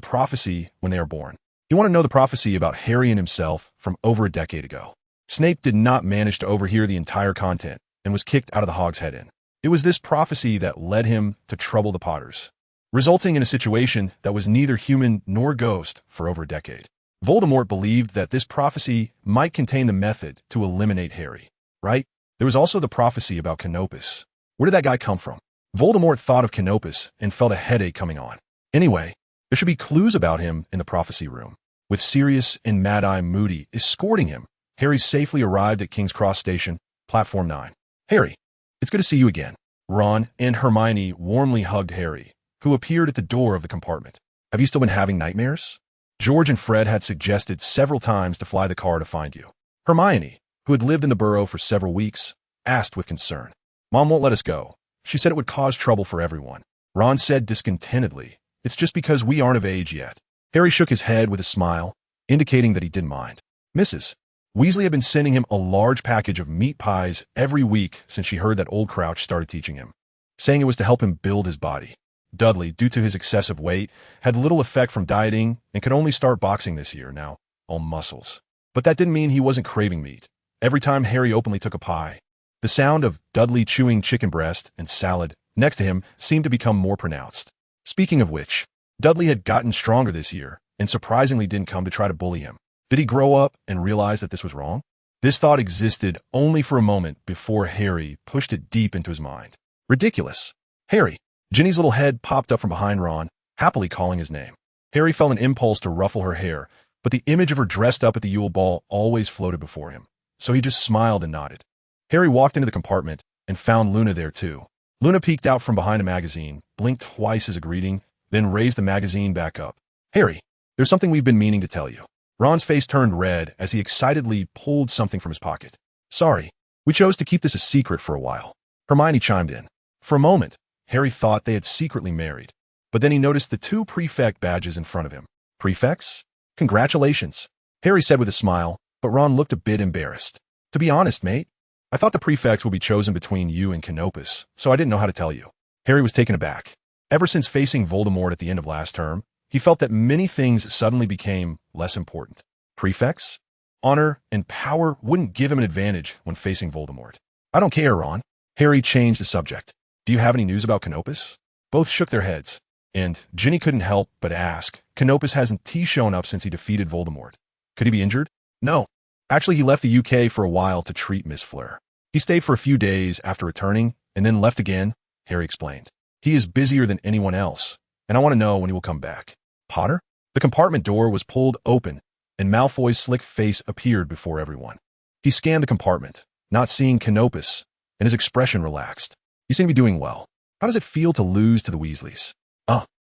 prophecy when they are born. You want to know the prophecy about Harry and himself from over a decade ago. Snape did not manage to overhear the entire content and was kicked out of the Hogshead Inn. It was this prophecy that led him to trouble the Potters, resulting in a situation that was neither human nor ghost for over a decade. Voldemort believed that this prophecy might contain the method to eliminate Harry, right? There was also the prophecy about Canopus. Where did that guy come from? Voldemort thought of Canopus and felt a headache coming on. Anyway, there should be clues about him in the prophecy room. With Sirius and Mad-Eye Moody escorting him, Harry safely arrived at King's Cross Station, Platform 9. Harry, it's good to see you again. Ron and Hermione warmly hugged Harry, who appeared at the door of the compartment. Have you still been having nightmares? George and Fred had suggested several times to fly the car to find you. Hermione, who had lived in the burrow for several weeks, asked with concern. Mom won't let us go. She said it would cause trouble for everyone. Ron said discontentedly, it's just because we aren't of age yet. Harry shook his head with a smile, indicating that he didn't mind. Mrs. Weasley had been sending him a large package of meat pies every week since she heard that Old Crouch started teaching him, saying it was to help him build his body. Dudley, due to his excessive weight, had little effect from dieting and could only start boxing this year, now all muscles. But that didn't mean he wasn't craving meat. Every time Harry openly took a pie, the sound of Dudley chewing chicken breast and salad next to him seemed to become more pronounced. Speaking of which, Dudley had gotten stronger this year and surprisingly didn't come to try to bully him. Did he grow up and realize that this was wrong? This thought existed only for a moment before Harry pushed it deep into his mind. Ridiculous. Harry. Ginny's little head popped up from behind Ron, happily calling his name. Harry felt an impulse to ruffle her hair, but the image of her dressed up at the Yule Ball always floated before him, so he just smiled and nodded. Harry walked into the compartment and found Luna there too. Luna peeked out from behind a magazine, blinked twice as a greeting, then raised the magazine back up. Harry, there's something we've been meaning to tell you. Ron's face turned red as he excitedly pulled something from his pocket. Sorry, we chose to keep this a secret for a while. Hermione chimed in. For a moment, Harry thought they had secretly married, but then he noticed the 2 prefect badges in front of him. Prefects? Congratulations, Harry said with a smile, but Ron looked a bit embarrassed. To be honest, mate, I thought the prefects would be chosen between you and Canopus, so I didn't know how to tell you. Harry was taken aback. Ever since facing Voldemort at the end of last term, he felt that many things suddenly became less important. Prefects? Honor and power wouldn't give him an advantage when facing Voldemort. I don't care, Ron. Harry changed the subject. Do you have any news about Canopus? Both shook their heads, and Ginny couldn't help but ask, Canopus hasn't shown up since he defeated Voldemort. Could he be injured? No. Actually, he left the UK for a while to treat Miss Fleur. He stayed for a few days after returning, and then left again, Harry explained. He is busier than anyone else, and I want to know when he will come back. Potter? The compartment door was pulled open, and Malfoy's slick face appeared before everyone. He scanned the compartment, not seeing Canopus, and his expression relaxed. You seem to be doing well. How does it feel to lose to the Weasleys?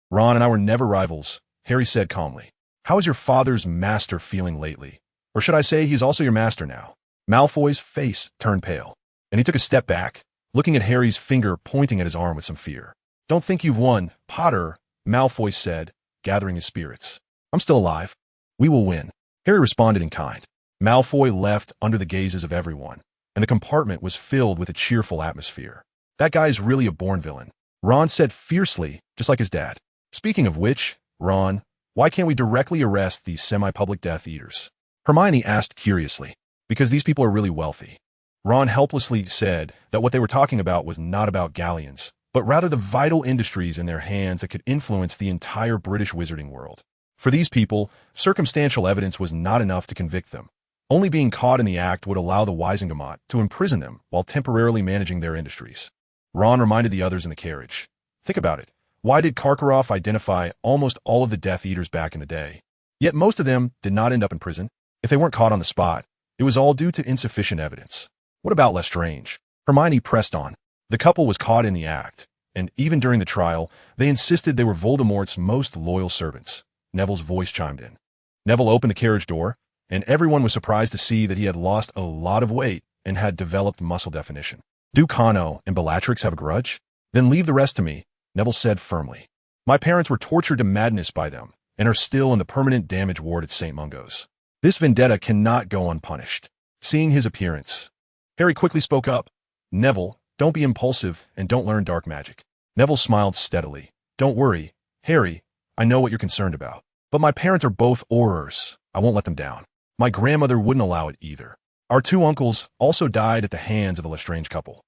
Ron and I were never rivals, Harry said calmly. How is your father's master feeling lately? Or should I say he's also your master now? Malfoy's face turned pale, and he took a step back, looking at Harry's finger pointing at his arm with some fear. Don't think you've won, Potter, Malfoy said, gathering his spirits. I'm still alive. We will win. Harry responded in kind. Malfoy left under the gazes of everyone, and the compartment was filled with a cheerful atmosphere. That guy is really a born villain, Ron said fiercely, just like his dad. Speaking of which, Ron, why can't we directly arrest these semi-public Death Eaters? Hermione asked curiously. Because these people are really wealthy. Ron helplessly said that what they were talking about was not about galleons, but rather the vital industries in their hands that could influence the entire British wizarding world. For these people, circumstantial evidence was not enough to convict them. Only being caught in the act would allow the Wisengamot to imprison them while temporarily managing their industries. Ron reminded the others in the carriage. Think about it. Why did Karkaroff identify almost all of the Death Eaters back in the day? Yet most of them did not end up in prison. If they weren't caught on the spot, it was all due to insufficient evidence. What about Lestrange? Hermione pressed on. The couple was caught in the act, and even during the trial, they insisted they were Voldemort's most loyal servants. Neville's voice chimed in. Neville opened the carriage door, and everyone was surprised to see that he had lost a lot of weight and had developed muscle definition. Do Cano and Bellatrix have a grudge? Then leave the rest to me, Neville said firmly. My parents were tortured to madness by them, and are still in the permanent damage ward at St. Mungo's. This vendetta cannot go unpunished. Seeing his appearance, Harry quickly spoke up. Neville, don't be impulsive and don't learn dark magic. Neville smiled steadily. Don't worry, Harry, I know what you're concerned about. But my parents are both Aurors. I won't let them down. My grandmother wouldn't allow it either. Our two uncles also died at the hands of a Lestrange couple.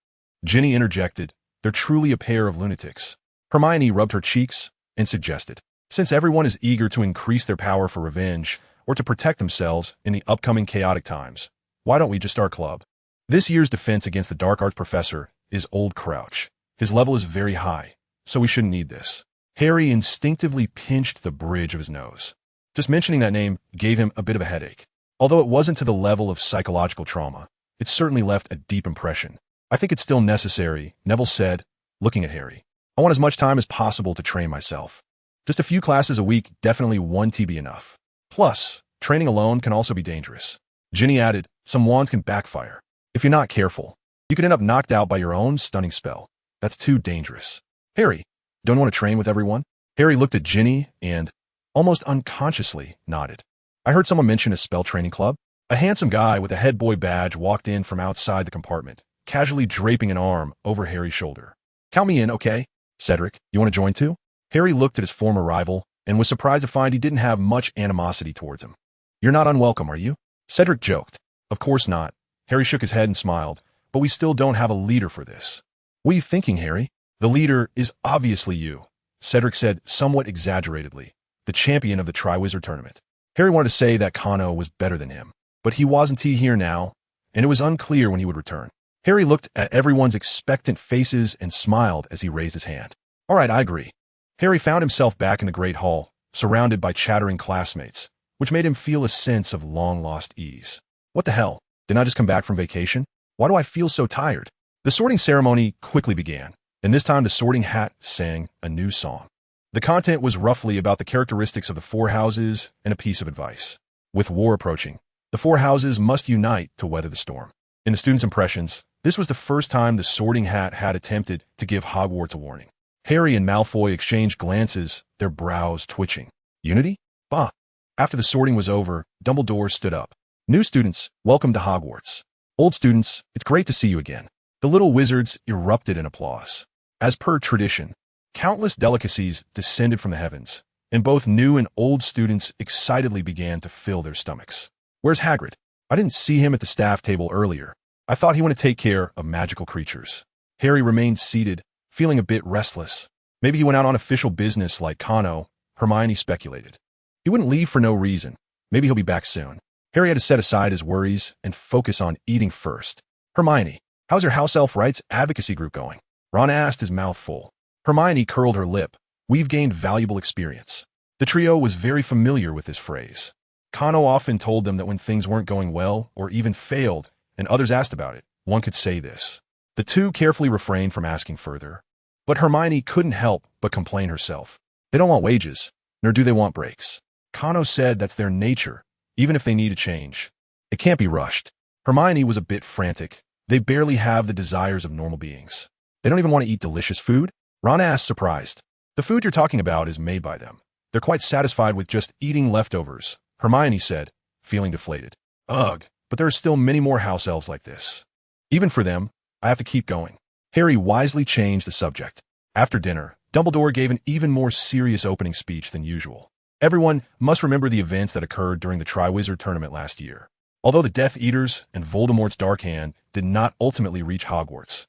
Ginny interjected, they're truly a pair of lunatics. Hermione rubbed her cheeks and suggested, since everyone is eager to increase their power for revenge or to protect themselves in the upcoming chaotic times, why don't we just start a club? This year's defense against the dark arts professor is Old Crouch. His level is very high, so we shouldn't need this. Harry instinctively pinched the bridge of his nose. Just mentioning that name gave him a bit of a headache. Although it wasn't to the level of psychological trauma, it certainly left a deep impression. I think it's still necessary, Neville said, looking at Harry. I want as much time as possible to train myself. Just a few classes a week, definitely one TB enough. Plus, training alone can also be dangerous. Ginny added, some wands can backfire. If you're not careful, you could end up knocked out by your own stunning spell. That's too dangerous. Harry, don't want to train with everyone? Harry looked at Ginny and, almost unconsciously, nodded. I heard someone mention a spell training club. A handsome guy with a head boy badge walked in from outside the compartment, casually draping an arm over Harry's shoulder. Count me in, okay? Cedric, you want to join too? Harry looked at his former rival and was surprised to find he didn't have much animosity towards him. You're not unwelcome, are you? Cedric joked. Of course not. Harry shook his head and smiled, but we still don't have a leader for this. What are you thinking, Harry? The leader is obviously you, Cedric said somewhat exaggeratedly, the champion of the Triwizard Tournament. Harry wanted to say that Kano was better than him, but he wasn't here now, and it was unclear when he would return. Harry looked at everyone's expectant faces and smiled as he raised his hand. All right, I agree. Harry found himself back in the Great Hall, surrounded by chattering classmates, which made him feel a sense of long-lost ease. What the hell? Didn't I just come back from vacation? Why do I feel so tired? The sorting ceremony quickly began, and this time the sorting hat sang a new song. The content was roughly about the characteristics of the four houses and a piece of advice. With war approaching, the four houses must unite to weather the storm. In the students' impressions, this was the first time the sorting hat had attempted to give Hogwarts a warning. Harry and Malfoy exchanged glances, their brows twitching. Unity? Bah. After the sorting was over, Dumbledore stood up. New students, welcome to Hogwarts. Old students, it's great to see you again. The little wizards erupted in applause. As per tradition, countless delicacies descended from the heavens, and both new and old students excitedly began to fill their stomachs. Where's Hagrid? I didn't see him at the staff table earlier. I thought he wanted to take care of magical creatures. Harry remained seated, feeling a bit restless. Maybe he went out on official business like Kano, Hermione speculated. He wouldn't leave for no reason. Maybe he'll be back soon. Harry had to set aside his worries and focus on eating first. Hermione, how's your house elf rights advocacy group going? Ron asked, his mouth full. Hermione curled her lip. We've gained valuable experience. The trio was very familiar with this phrase. Kano often told them that when things weren't going well or even failed and others asked about it, one could say this. The two carefully refrained from asking further. But Hermione couldn't help but complain herself. They don't want wages, nor do they want breaks. Kano said that's their nature, even if they need a change. It can't be rushed. Hermione was a bit frantic. They barely have the desires of normal beings. They don't even want to eat delicious food? Ron asked, surprised. The food you're talking about is made by them. They're quite satisfied with just eating leftovers, Hermione said, feeling deflated. Ugh, but there are still many more house elves like this. Even for them, I have to keep going. Harry wisely changed the subject. After dinner, Dumbledore gave an even more serious opening speech than usual. Everyone must remember the events that occurred during the Triwizard Tournament last year. Although the Death Eaters and Voldemort's Dark Hand did not ultimately reach Hogwarts,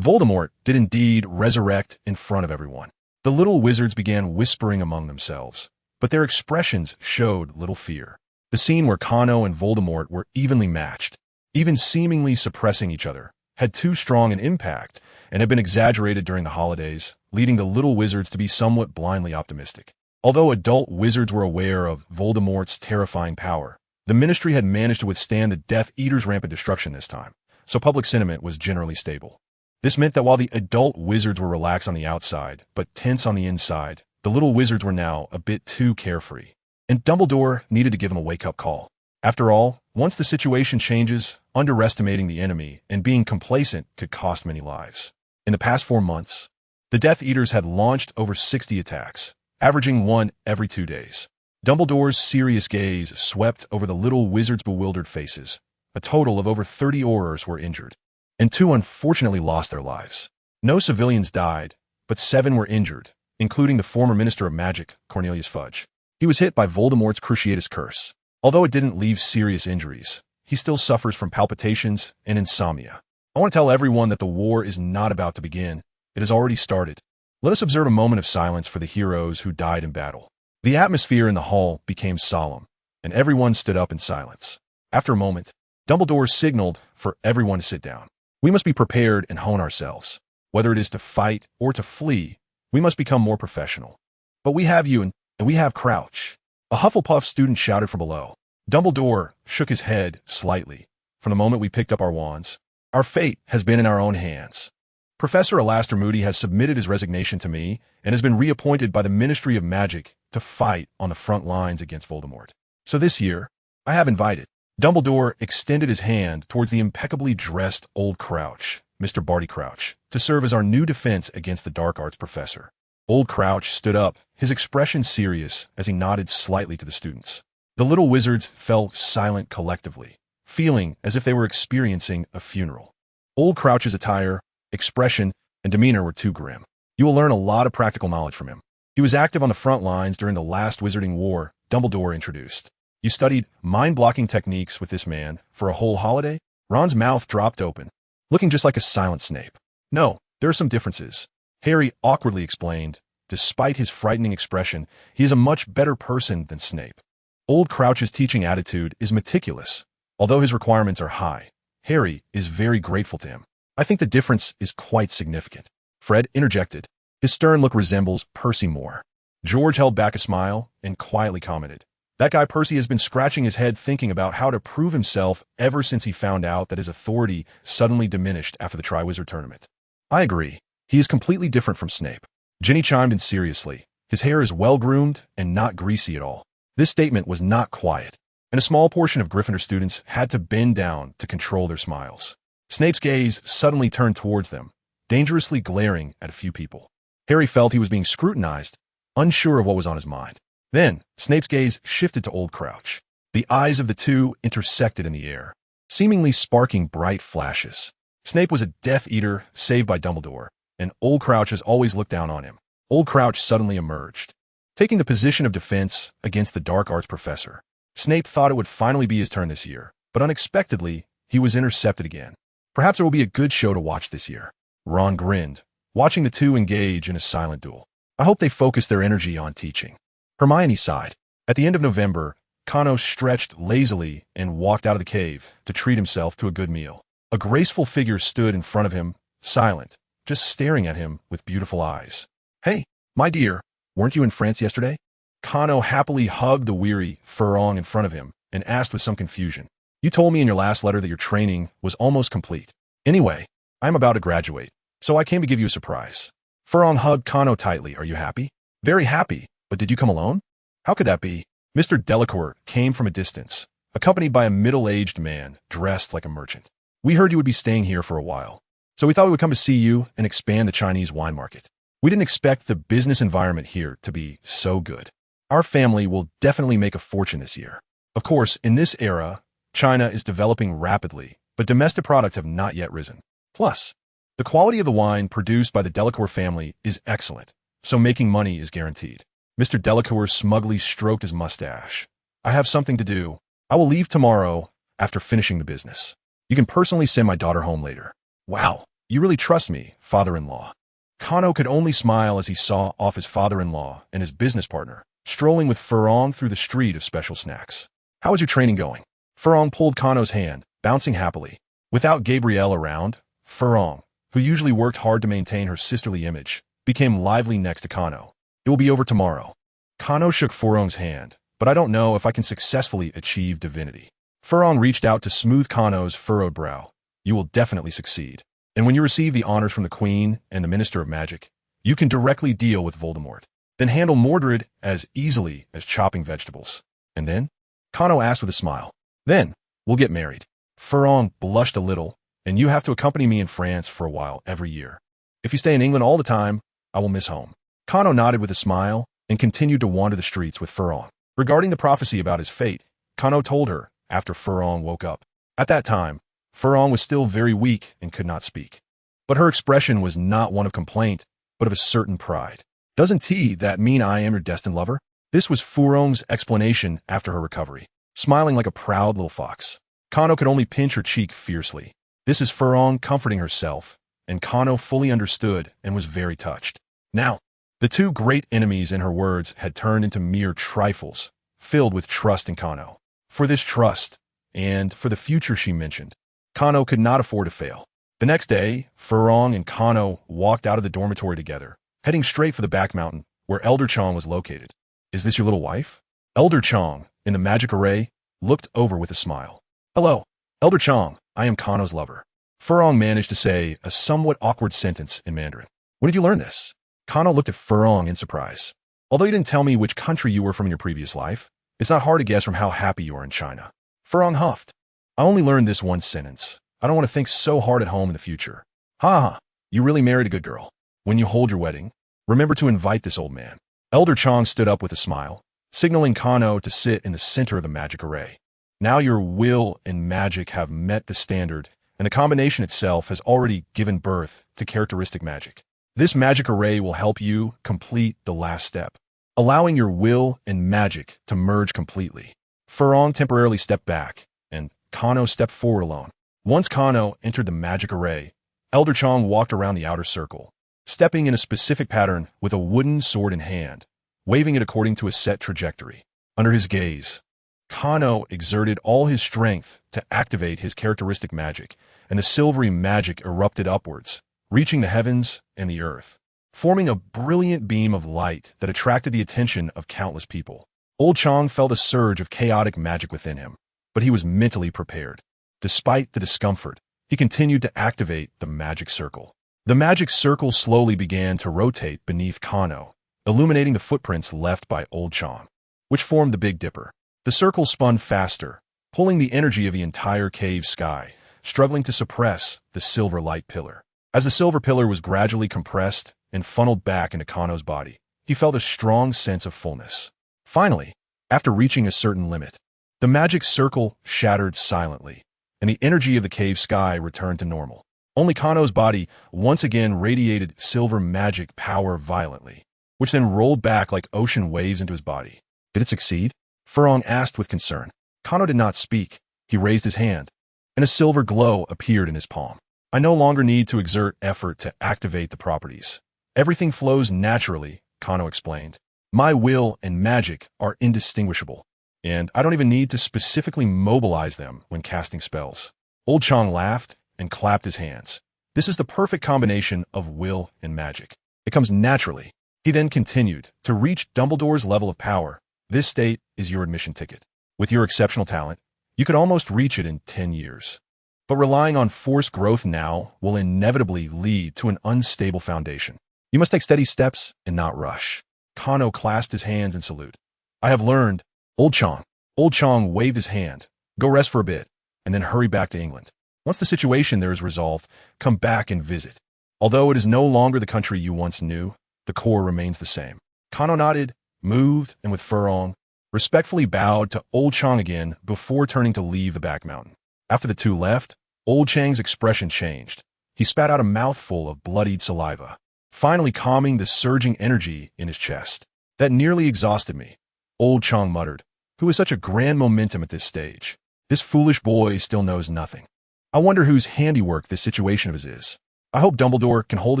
Voldemort did indeed resurrect in front of everyone. The little wizards began whispering among themselves, but their expressions showed little fear. The scene where Kano and Voldemort were evenly matched, even seemingly suppressing each other, had too strong an impact and had been exaggerated during the holidays, leading the little wizards to be somewhat blindly optimistic. Although adult wizards were aware of Voldemort's terrifying power, the Ministry had managed to withstand the Death Eaters' rampant destruction this time, so public sentiment was generally stable. This meant that while the adult wizards were relaxed on the outside, but tense on the inside, the little wizards were now a bit too carefree. And Dumbledore needed to give them a wake-up call. After all, once the situation changes, underestimating the enemy and being complacent could cost many lives. In the past 4 months, the Death Eaters had launched over 60 attacks, averaging one every 2 days. Dumbledore's serious gaze swept over the little wizards' bewildered faces. A total of over 30 Aurors were injured, and 2 unfortunately lost their lives. No civilians died, but 7 were injured, including the former Minister of Magic, Cornelius Fudge. He was hit by Voldemort's Cruciatus Curse. Although it didn't leave serious injuries, he he still suffers from palpitations and insomnia. I want to tell everyone that the war is not about to begin. It has already started. Let us observe a moment of silence for the heroes who died in battle. The atmosphere in the hall became solemn, and everyone stood up in silence. After a moment, Dumbledore signaled for everyone to sit down. We must be prepared and hone ourselves. Whether it is to fight or to flee, we must become more professional. But we have you, and we have Crouch. A Hufflepuff student shouted from below. Dumbledore shook his head slightly. From the moment we picked up our wands, our fate has been in our own hands. Professor Alastair Moody has submitted his resignation to me and has been reappointed by the Ministry of Magic to fight on the front lines against Voldemort. So this year, I have invited. Dumbledore extended his hand towards the impeccably dressed old Crouch, Mr. Barty Crouch, to serve as our new defense against the dark arts professor. Old Crouch stood up, his expression serious as he nodded slightly to the students. The little wizards fell silent collectively, feeling as if they were experiencing a funeral. Old Crouch's attire, expression, and demeanor were too grim. You will learn a lot of practical knowledge from him. He was active on the front lines during the last Wizarding War, Dumbledore introduced. You studied mind-blocking techniques with this man for a whole holiday? Ron's mouth dropped open, looking just like a silent Snape. No, there are some differences. Harry awkwardly explained. Despite his frightening expression, he is a much better person than Snape. Old Crouch's teaching attitude is meticulous. Although his requirements are high, Harry is very grateful to him. I think the difference is quite significant. Fred interjected. His stern look resembles Percy more. George held back a smile and quietly commented. That guy Percy has been scratching his head thinking about how to prove himself ever since he found out that his authority suddenly diminished after the Triwizard Tournament. I agree. He is completely different from Snape. Ginny chimed in seriously. His hair is well-groomed and not greasy at all. This statement was not quiet, and a small portion of Gryffindor students had to bend down to control their smiles. Snape's gaze suddenly turned towards them, dangerously glaring at a few people. Harry felt he was being scrutinized, unsure of what was on his mind. Then, Snape's gaze shifted to Old Crouch. The eyes of the two intersected in the air, seemingly sparking bright flashes. Snape was a Death Eater saved by Dumbledore, and Old Crouch has always looked down on him. Old Crouch suddenly emerged, taking the position of defense against the dark arts professor. Snape thought it would finally be his turn this year, but unexpectedly, he was intercepted again. Perhaps it will be a good show to watch this year. Ron grinned, watching the two engage in a silent duel. I hope they focus their energy on teaching. Hermione sighed. At the end of November, Cano stretched lazily and walked out of the cave to treat himself to a good meal. A graceful figure stood in front of him, silent, just staring at him with beautiful eyes. Hey, my dear, weren't you in France yesterday? Cano happily hugged the weary Furong in front of him and asked with some confusion. You told me in your last letter that your training was almost complete. Anyway, I'm about to graduate, so I came to give you a surprise. Furong hugged Cano tightly. Are you happy? Very happy, but did you come alone? How could that be? Mr. Delacour came from a distance, accompanied by a middle-aged man dressed like a merchant. We heard you would be staying here for a while, so we thought we would come to see you and expand the Chinese wine market. We didn't expect the business environment here to be so good. Our family will definitely make a fortune this year. Of course, in this era, China is developing rapidly, but domestic products have not yet risen. Plus, the quality of the wine produced by the Delacour family is excellent, so making money is guaranteed. Mr. Delacour smugly stroked his mustache. I have something to do. I will leave tomorrow after finishing the business. You can personally send my daughter home later. Wow, you really trust me, father-in-law. Cano could only smile as he saw off his father-in-law and his business partner, strolling with Furong through the street of special snacks. How is your training going? Furong pulled Cano's hand, bouncing happily. Without Gabrielle around, Furong, who usually worked hard to maintain her sisterly image, became lively next to Cano. It will be over tomorrow. Cano shook Furong's hand, but I don't know if I can successfully achieve divinity. Furong reached out to smooth Cano's furrowed brow. You will definitely succeed. And when you receive the honors from the Queen and the Minister of Magic, you can directly deal with Voldemort. Then handle Mordred as easily as chopping vegetables. And then? Cano asked with a smile. Then, we'll get married. Furong blushed a little, and you have to accompany me in France for a while every year. If you stay in England all the time, I will miss home. Cano nodded with a smile and continued to wander the streets with Furong. Regarding the prophecy about his fate, Cano told her after Furong woke up. At that time, Furong was still very weak and could not speak. But her expression was not one of complaint, but of a certain pride. Doesn't that mean I am your destined lover? This was Furong's explanation after her recovery. Smiling like a proud little fox, Kano could only pinch her cheek fiercely. This is Furong comforting herself, and Kano fully understood and was very touched. Now, the two great enemies in her words had turned into mere trifles, filled with trust in Kano. For this trust, and for the future she mentioned, Kano could not afford to fail. The next day, Furong and Kano walked out of the dormitory together, heading straight for the back mountain, where Elder Chong was located. "Is this your little wife?" Elder Chong, in the magic array, looked over with a smile. "Hello, Elder Chong, I am Kano's lover." Furong managed to say a somewhat awkward sentence in Mandarin. "When did you learn this?" Kano looked at Furong in surprise. "Although you didn't tell me which country you were from in your previous life, it's not hard to guess from how happy you are in China." Furong huffed. "I only learned this one sentence. I don't want to think so hard at home in the future." "Ha ha, you really married a good girl. When you hold your wedding, remember to invite this old man." Elder Chong stood up with a smile, signaling Kano to sit in the center of the magic array. "Now your will and magic have met the standard, and the combination itself has already given birth to characteristic magic. This magic array will help you complete the last step, allowing your will and magic to merge completely." Furong temporarily stepped back, and Kano stepped forward alone. Once Kano entered the magic array, Elder Chong walked around the outer circle, stepping in a specific pattern with a wooden sword in hand, waving it according to a set trajectory. Under his gaze, Kano exerted all his strength to activate his characteristic magic, and the silvery magic erupted upwards, reaching the heavens and the earth, forming a brilliant beam of light that attracted the attention of countless people. Old Chong felt a surge of chaotic magic within him, but he was mentally prepared. Despite the discomfort, he continued to activate the magic circle. The magic circle slowly began to rotate beneath Kano, illuminating the footprints left by Old Chong, which formed the Big Dipper. The circle spun faster, pulling the energy of the entire cave sky, struggling to suppress the silver light pillar. As the silver pillar was gradually compressed and funneled back into Kano's body, he felt a strong sense of fullness. Finally, after reaching a certain limit, the magic circle shattered silently, and the energy of the cave sky returned to normal. Only Kano's body once again radiated silver magic power violently, which then rolled back like ocean waves into his body. Did it succeed? Furong asked with concern. Kano did not speak. He raised his hand, and a silver glow appeared in his palm. "I no longer need to exert effort to activate the properties. Everything flows naturally," Kano explained. "My will and magic are indistinguishable, and I don't even need to specifically mobilize them when casting spells." Old Chong laughed and clapped his hands. "This is the perfect combination of will and magic. It comes naturally." He then continued, "To reach Dumbledore's level of power, this state is your admission ticket. With your exceptional talent, you could almost reach it in 10 years. But relying on forced growth now will inevitably lead to an unstable foundation. You must take steady steps and not rush." Kano clasped his hands in salute. "I have learned." Old Chong. Old Chong waved his hand. "Go rest for a bit, and then hurry back to England. Once the situation there is resolved, come back and visit. Although it is no longer the country you once knew, the core remains the same." Kano nodded, moved, and with Furong, respectfully bowed to Old Chong again before turning to leave the back mountain. After the two left, Old Chang's expression changed. He spat out a mouthful of bloodied saliva, finally calming the surging energy in his chest. "That nearly exhausted me," Old Chong muttered. "Who has such a grand momentum at this stage? This foolish boy still knows nothing. I wonder whose handiwork this situation of his is. I hope Dumbledore can hold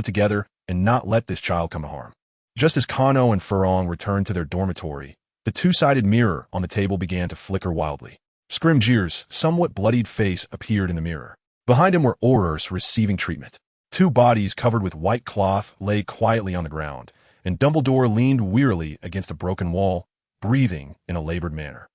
it together and not let this child come to harm." Just as Kano and Furong returned to their dormitory, the two-sided mirror on the table began to flicker wildly. Scrimgeour's somewhat bloodied face appeared in the mirror. Behind him were Aurors receiving treatment. Two bodies covered with white cloth lay quietly on the ground, and Dumbledore leaned wearily against a broken wall, breathing in a labored manner.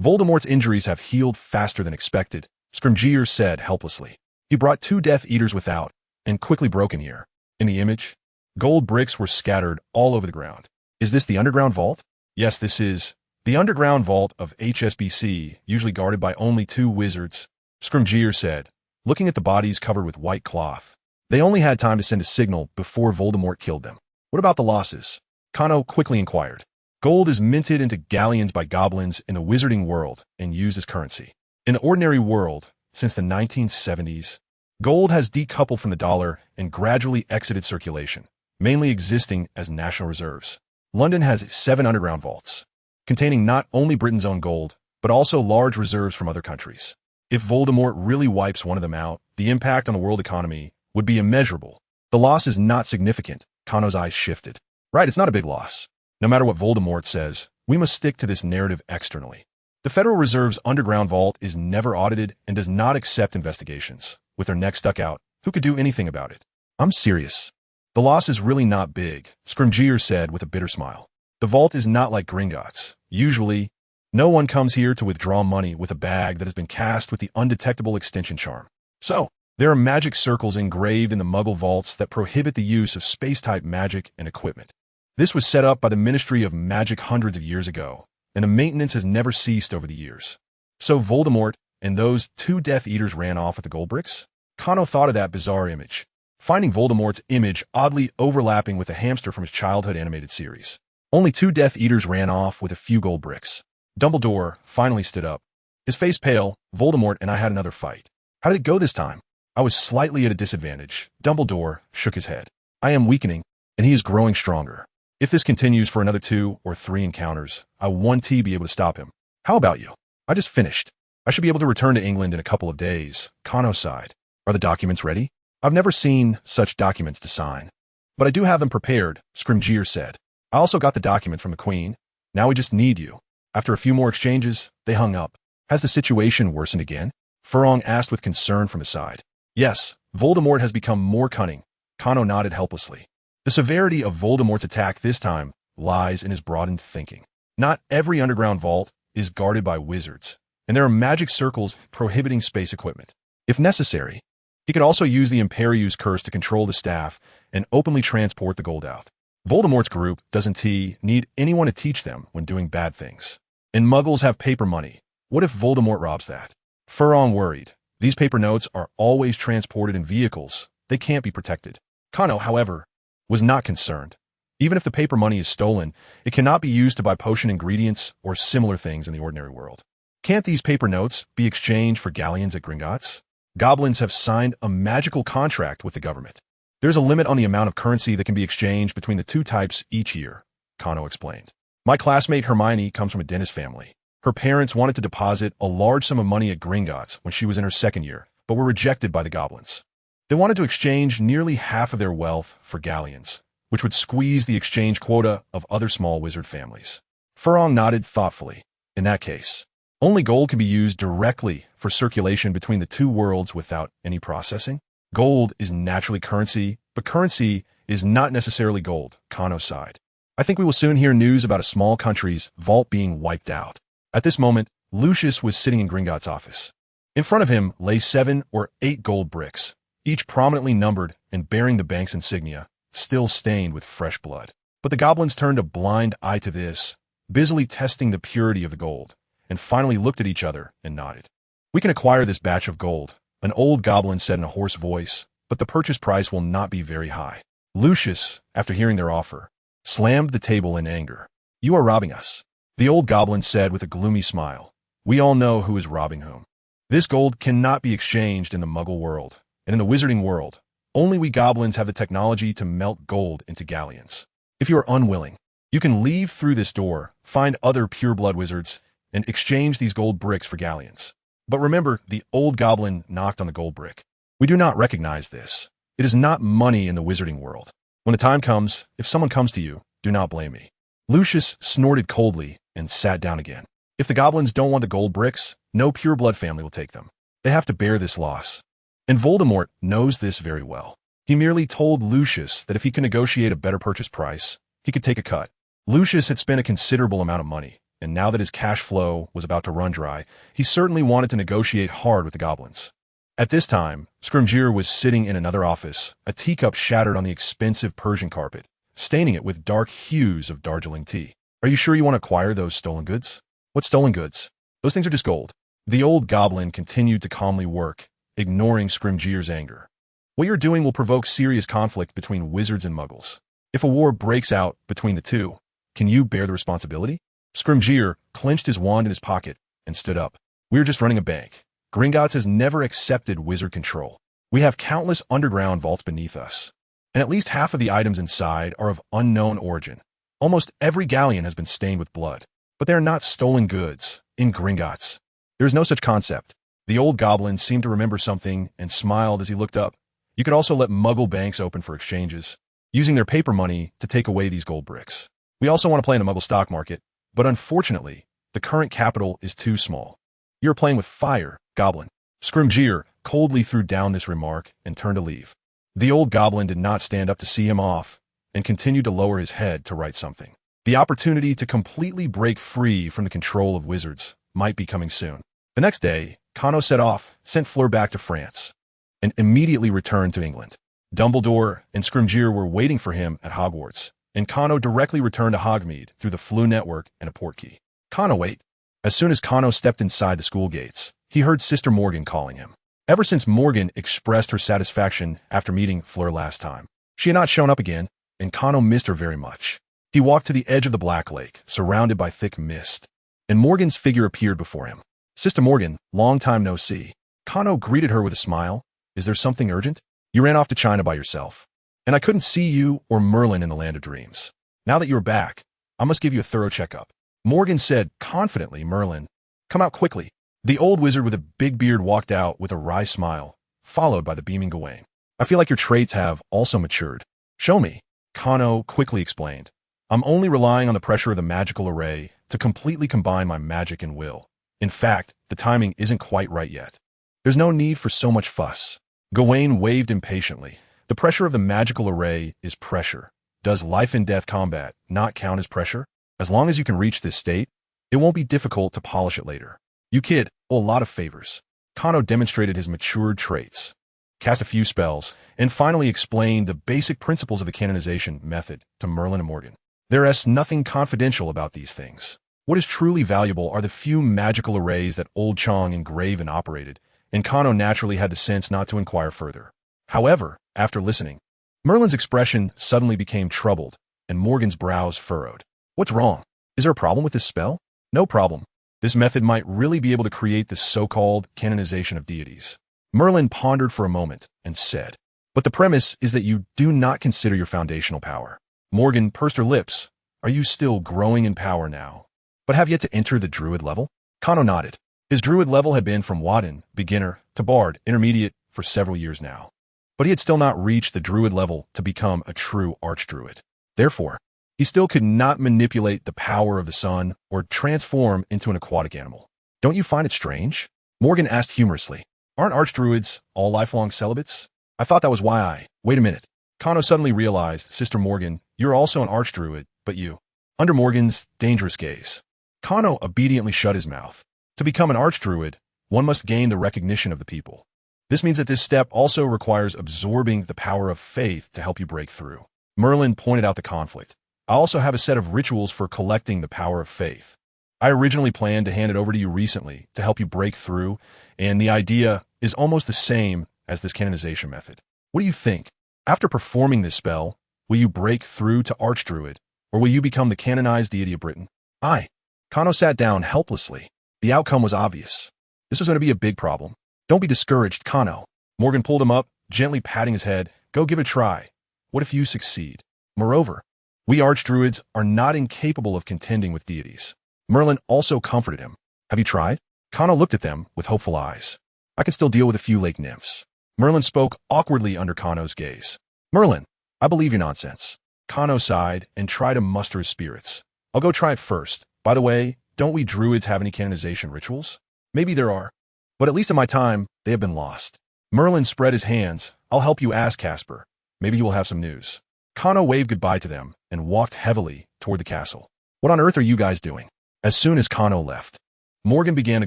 "Voldemort's injuries have healed faster than expected," Scrimgeour said helplessly. He brought 2 Death Eaters without, and quickly broke in here. In the image, gold bricks were scattered all over the ground. "Is this the underground vault?" "Yes, this is the underground vault of HSBC, usually guarded by only 2 wizards," Scrimgeour said, looking at the bodies covered with white cloth. "They only had time to send a signal before Voldemort killed them." "What about the losses?" Kano quickly inquired. "Gold is minted into galleons by goblins in the wizarding world and used as currency. In the ordinary world, since the 1970s, gold has decoupled from the dollar and gradually exited circulation, mainly existing as national reserves. London has 7 underground vaults, containing not only Britain's own gold, but also large reserves from other countries. If Voldemort really wipes one of them out, the impact on the world economy would be immeasurable. The loss is not significant. Kano's eyes shifted. Right, it's not a big loss. No matter what Voldemort says, we must stick to this narrative externally. The Federal Reserve's underground vault is never audited and does not accept investigations. With their necks stuck out, who could do anything about it? I'm serious. The loss is really not big, Scrimgeour said with a bitter smile. The vault is not like Gringotts. Usually, no one comes here to withdraw money with a bag that has been cast with the undetectable extension charm. So, there are magic circles engraved in the Muggle vaults that prohibit the use of space-type magic and equipment. This was set up by the Ministry of Magic hundreds of years ago, and the maintenance has never ceased over the years. So Voldemort and those 2 Death Eaters ran off with the gold bricks? Kano thought of that bizarre image, finding Voldemort's image oddly overlapping with the hamster from his childhood animated series. Only 2 Death Eaters ran off with a few gold bricks. Dumbledore finally stood up. His face pale. Voldemort and I had another fight. How did it go this time? I was slightly at a disadvantage. Dumbledore shook his head. I am weakening, and he is growing stronger. If this continues for another 2 or 3 encounters, I won't be able to stop him. How about you? I just finished. I should be able to return to England in a couple of days. Kano sighed. Are the documents ready? I've never seen such documents to sign. But I do have them prepared, Scrimgeour said. I also got the document from the Queen. Now we just need you. After a few more exchanges, they hung up. Has the situation worsened again? fromOak asked with concern from his side. Yes, Voldemort has become more cunning. Kano nodded helplessly. The severity of Voldemort's attack this time lies in his broadened thinking. Not every underground vault is guarded by wizards, and there are magic circles prohibiting space equipment. If necessary, he could also use the Imperius curse to control the staff and openly transport the gold out. Voldemort's group doesn't need anyone to teach them when doing bad things. And Muggles have paper money. What if Voldemort robs that? fromOak worried. These paper notes are always transported in vehicles. They can't be protected. Kano, however, was not concerned. Even if the paper money is stolen, it cannot be used to buy potion ingredients or similar things in the ordinary world. Can't these paper notes be exchanged for galleons at Gringotts? Goblins have signed a magical contract with the government. There's a limit on the amount of currency that can be exchanged between the 2 types each year, Kano explained. My classmate Hermione comes from a dentist family. Her parents wanted to deposit a large sum of money at Gringotts when she was in her 2nd year, but were rejected by the goblins. They wanted to exchange nearly half of their wealth for galleons, which would squeeze the exchange quota of other small wizard families. fromOak nodded thoughtfully. In that case, only gold can be used directly for circulation between the 2 worlds without any processing. Gold is naturally currency, but currency is not necessarily gold, Kano sighed. I think we will soon hear news about a small country's vault being wiped out. At this moment, Lucius was sitting in Gringotts' office. In front of him lay 7 or 8 gold bricks, each prominently numbered and bearing the bank's insignia, still stained with fresh blood. But the goblins turned a blind eye to this, busily testing the purity of the gold, and finally looked at each other and nodded. We can acquire this batch of gold, an old goblin said in a hoarse voice, but the purchase price will not be very high. Lucius, after hearing their offer, slammed the table in anger. You are robbing us, the old goblin said with a gloomy smile. We all know who is robbing whom. This gold cannot be exchanged in the Muggle world, and in the wizarding world, only we goblins have the technology to melt gold into galleons. If you are unwilling, you can leave through this door, find other pureblood wizards, and exchange these gold bricks for galleons. But remember, the old goblin knocked on the gold brick. We do not recognize this. It is not money in the wizarding world. When the time comes, if someone comes to you, do not blame me. Lucius snorted coldly and sat down again. If the goblins don't want the gold bricks, no pureblood family will take them. They have to bear this loss. And Voldemort knows this very well. He merely told Lucius that if he could negotiate a better purchase price, he could take a cut. Lucius had spent a considerable amount of money, and now that his cash flow was about to run dry, he certainly wanted to negotiate hard with the goblins. At this time, Scrimgeour was sitting in another office, a teacup shattered on the expensive Persian carpet, staining it with dark hues of Darjeeling tea. Are you sure you want to acquire those stolen goods? What stolen goods? Those things are just gold. The old goblin continued to calmly work, ignoring Scrimgeour's anger. What you're doing will provoke serious conflict between wizards and muggles. If a war breaks out between the 2, can you bear the responsibility? Scrimgeour clenched his wand in his pocket and stood up. We're just running a bank. Gringotts has never accepted wizard control. We have countless underground vaults beneath us, and at least half of the items inside are of unknown origin. Almost every galleon has been stained with blood, but they are not stolen goods in Gringotts. There is no such concept. The old goblin seemed to remember something and smiled as he looked up. You could also let Muggle banks open for exchanges, using their paper money to take away these gold bricks. We also want to play in the Muggle stock market, but unfortunately, the current capital is too small. You're playing with fire, goblin. Scrimgeour coldly threw down this remark and turned to leave. The old goblin did not stand up to see him off and continued to lower his head to write something. The opportunity to completely break free from the control of wizards might be coming soon. The next day, Cano set off, sent Fleur back to France, and immediately returned to England. Dumbledore and Scrimgeour were waiting for him at Hogwarts, and Cano directly returned to Hogsmeade through the Floo network and a portkey. Cano wait. As soon as Cano stepped inside the school gates, he heard Sister Morgan calling him. Ever since Morgan expressed her satisfaction after meeting Fleur last time, she had not shown up again, and Cano missed her very much. He walked to the edge of the Black Lake, surrounded by thick mist, and Morgan's figure appeared before him. Sister Morgan, long time no see. Cano greeted her with a smile. Is there something urgent? You ran off to China by yourself, and I couldn't see you or Merlin in the Land of Dreams. Now that you're back, I must give you a thorough checkup. Morgan said confidently. Merlin, come out quickly. The old wizard with a big beard walked out with a wry smile, followed by the beaming Gawain. I feel like your traits have also matured. Show me. Cano quickly explained. I'm only relying on the pressure of the magical array to completely combine my magic and will. In fact, the timing isn't quite right yet. There's no need for so much fuss. Gawain waved impatiently. The pressure of the magical array is pressure. Does life and death combat not count as pressure? As long as you can reach this state, it won't be difficult to polish it later. You kid owe a lot of favors. Cano demonstrated his matured traits, cast a few spells, and finally explained the basic principles of the canonization method to Merlin and Morgan. There is nothing confidential about these things. What is truly valuable are the few magical arrays that Old Chong engraved and operated, and Cano naturally had the sense not to inquire further. However, after listening, Merlin's expression suddenly became troubled, and Morgan's brows furrowed. What's wrong? Is there a problem with this spell? No problem. This method might really be able to create the so-called canonization of deities. Merlin pondered for a moment and said, but the premise is that you do not consider your foundational power. Morgan pursed her lips. Are you still growing in power now, but have yet to enter the druid level? Cano nodded. His druid level had been from Wadden, beginner, to bard, intermediate, for several years now. But he had still not reached the druid level to become a true archdruid. Therefore, he still could not manipulate the power of the sun or transform into an aquatic animal. Don't you find it strange? Morgan asked humorously. Aren't archdruids all lifelong celibates? I thought that was why I... Wait a minute. Cano suddenly realized, Sister Morgan, you're also an archdruid, but you... Under Morgan's dangerous gaze, Cano obediently shut his mouth. To become an archdruid, one must gain the recognition of the people. This means that this step also requires absorbing the power of faith to help you break through. Merlin pointed out the conflict. I also have a set of rituals for collecting the power of faith. I originally planned to hand it over to you recently to help you break through, and the idea is almost the same as this canonization method. What do you think? After performing this spell, will you break through to Archdruid, or will you become the canonized deity of Britain? Cano sat down helplessly. The outcome was obvious. This was going to be a big problem. Don't be discouraged, Cano. Morgan pulled him up, gently patting his head. Go give it a try. What if you succeed? Moreover, we archdruids are not incapable of contending with deities. Merlin also comforted him. Have you tried? Cano looked at them with hopeful eyes. I can still deal with a few lake nymphs. Merlin spoke awkwardly under Cano's gaze. Merlin, I believe your nonsense. Cano sighed and tried to muster his spirits. I'll go try it first. By the way, don't we druids have any canonization rituals? Maybe there are, but at least in my time, they have been lost. Merlin spread his hands. I'll help you ask Casper. Maybe he will have some news. Cano waved goodbye to them and walked heavily toward the castle. What on earth are you guys doing? As soon as Cano left, Morgan began to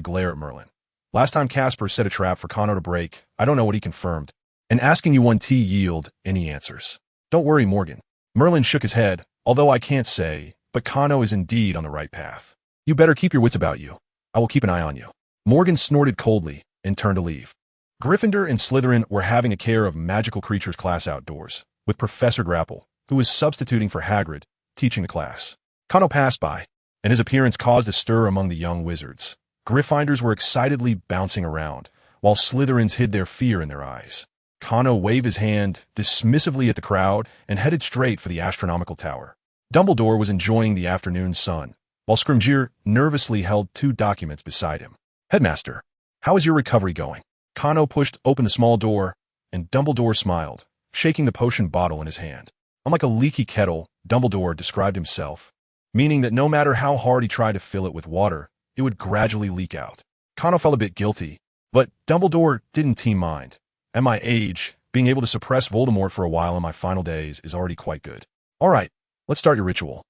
glare at Merlin. Last time Casper set a trap for Cano to break, I don't know what he confirmed, and asking you 1T yield any answers. Don't worry, Morgan. Merlin shook his head, although I can't say, but Cano is indeed on the right path. You better keep your wits about you. I will keep an eye on you. Morgan snorted coldly and turned to leave. Gryffindor and Slytherin were having a care of magical creatures class outdoors, with Professor Grapple, who was substituting for Hagrid, teaching the class. Cano passed by, and his appearance caused a stir among the young wizards. Gryffindors were excitedly bouncing around, while Slytherins hid their fear in their eyes. Cano waved his hand dismissively at the crowd and headed straight for the astronomical tower. Dumbledore was enjoying the afternoon sun, while Scrimgeour nervously held 2 documents beside him. Headmaster, How is your recovery going? Kano pushed open the small door, and Dumbledore smiled, shaking the potion bottle in his hand. I'm like a leaky kettle, Dumbledore described himself, meaning that no matter how hard he tried to fill it with water, it would gradually leak out. Kano felt a bit guilty, but Dumbledore didn't mind. At my age, being able to suppress Voldemort for a while in my final days is already quite good. All right, let's start your ritual.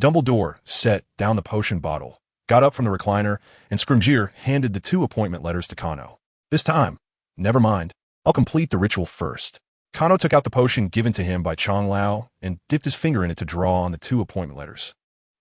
Dumbledore set down the potion bottle, got up from the recliner, and Scrimgeour handed the 2 appointment letters to Kano. This time, never mind, I'll complete the ritual first. Kano took out the potion given to him by Chong Lao and dipped his finger in it to draw on the 2 appointment letters.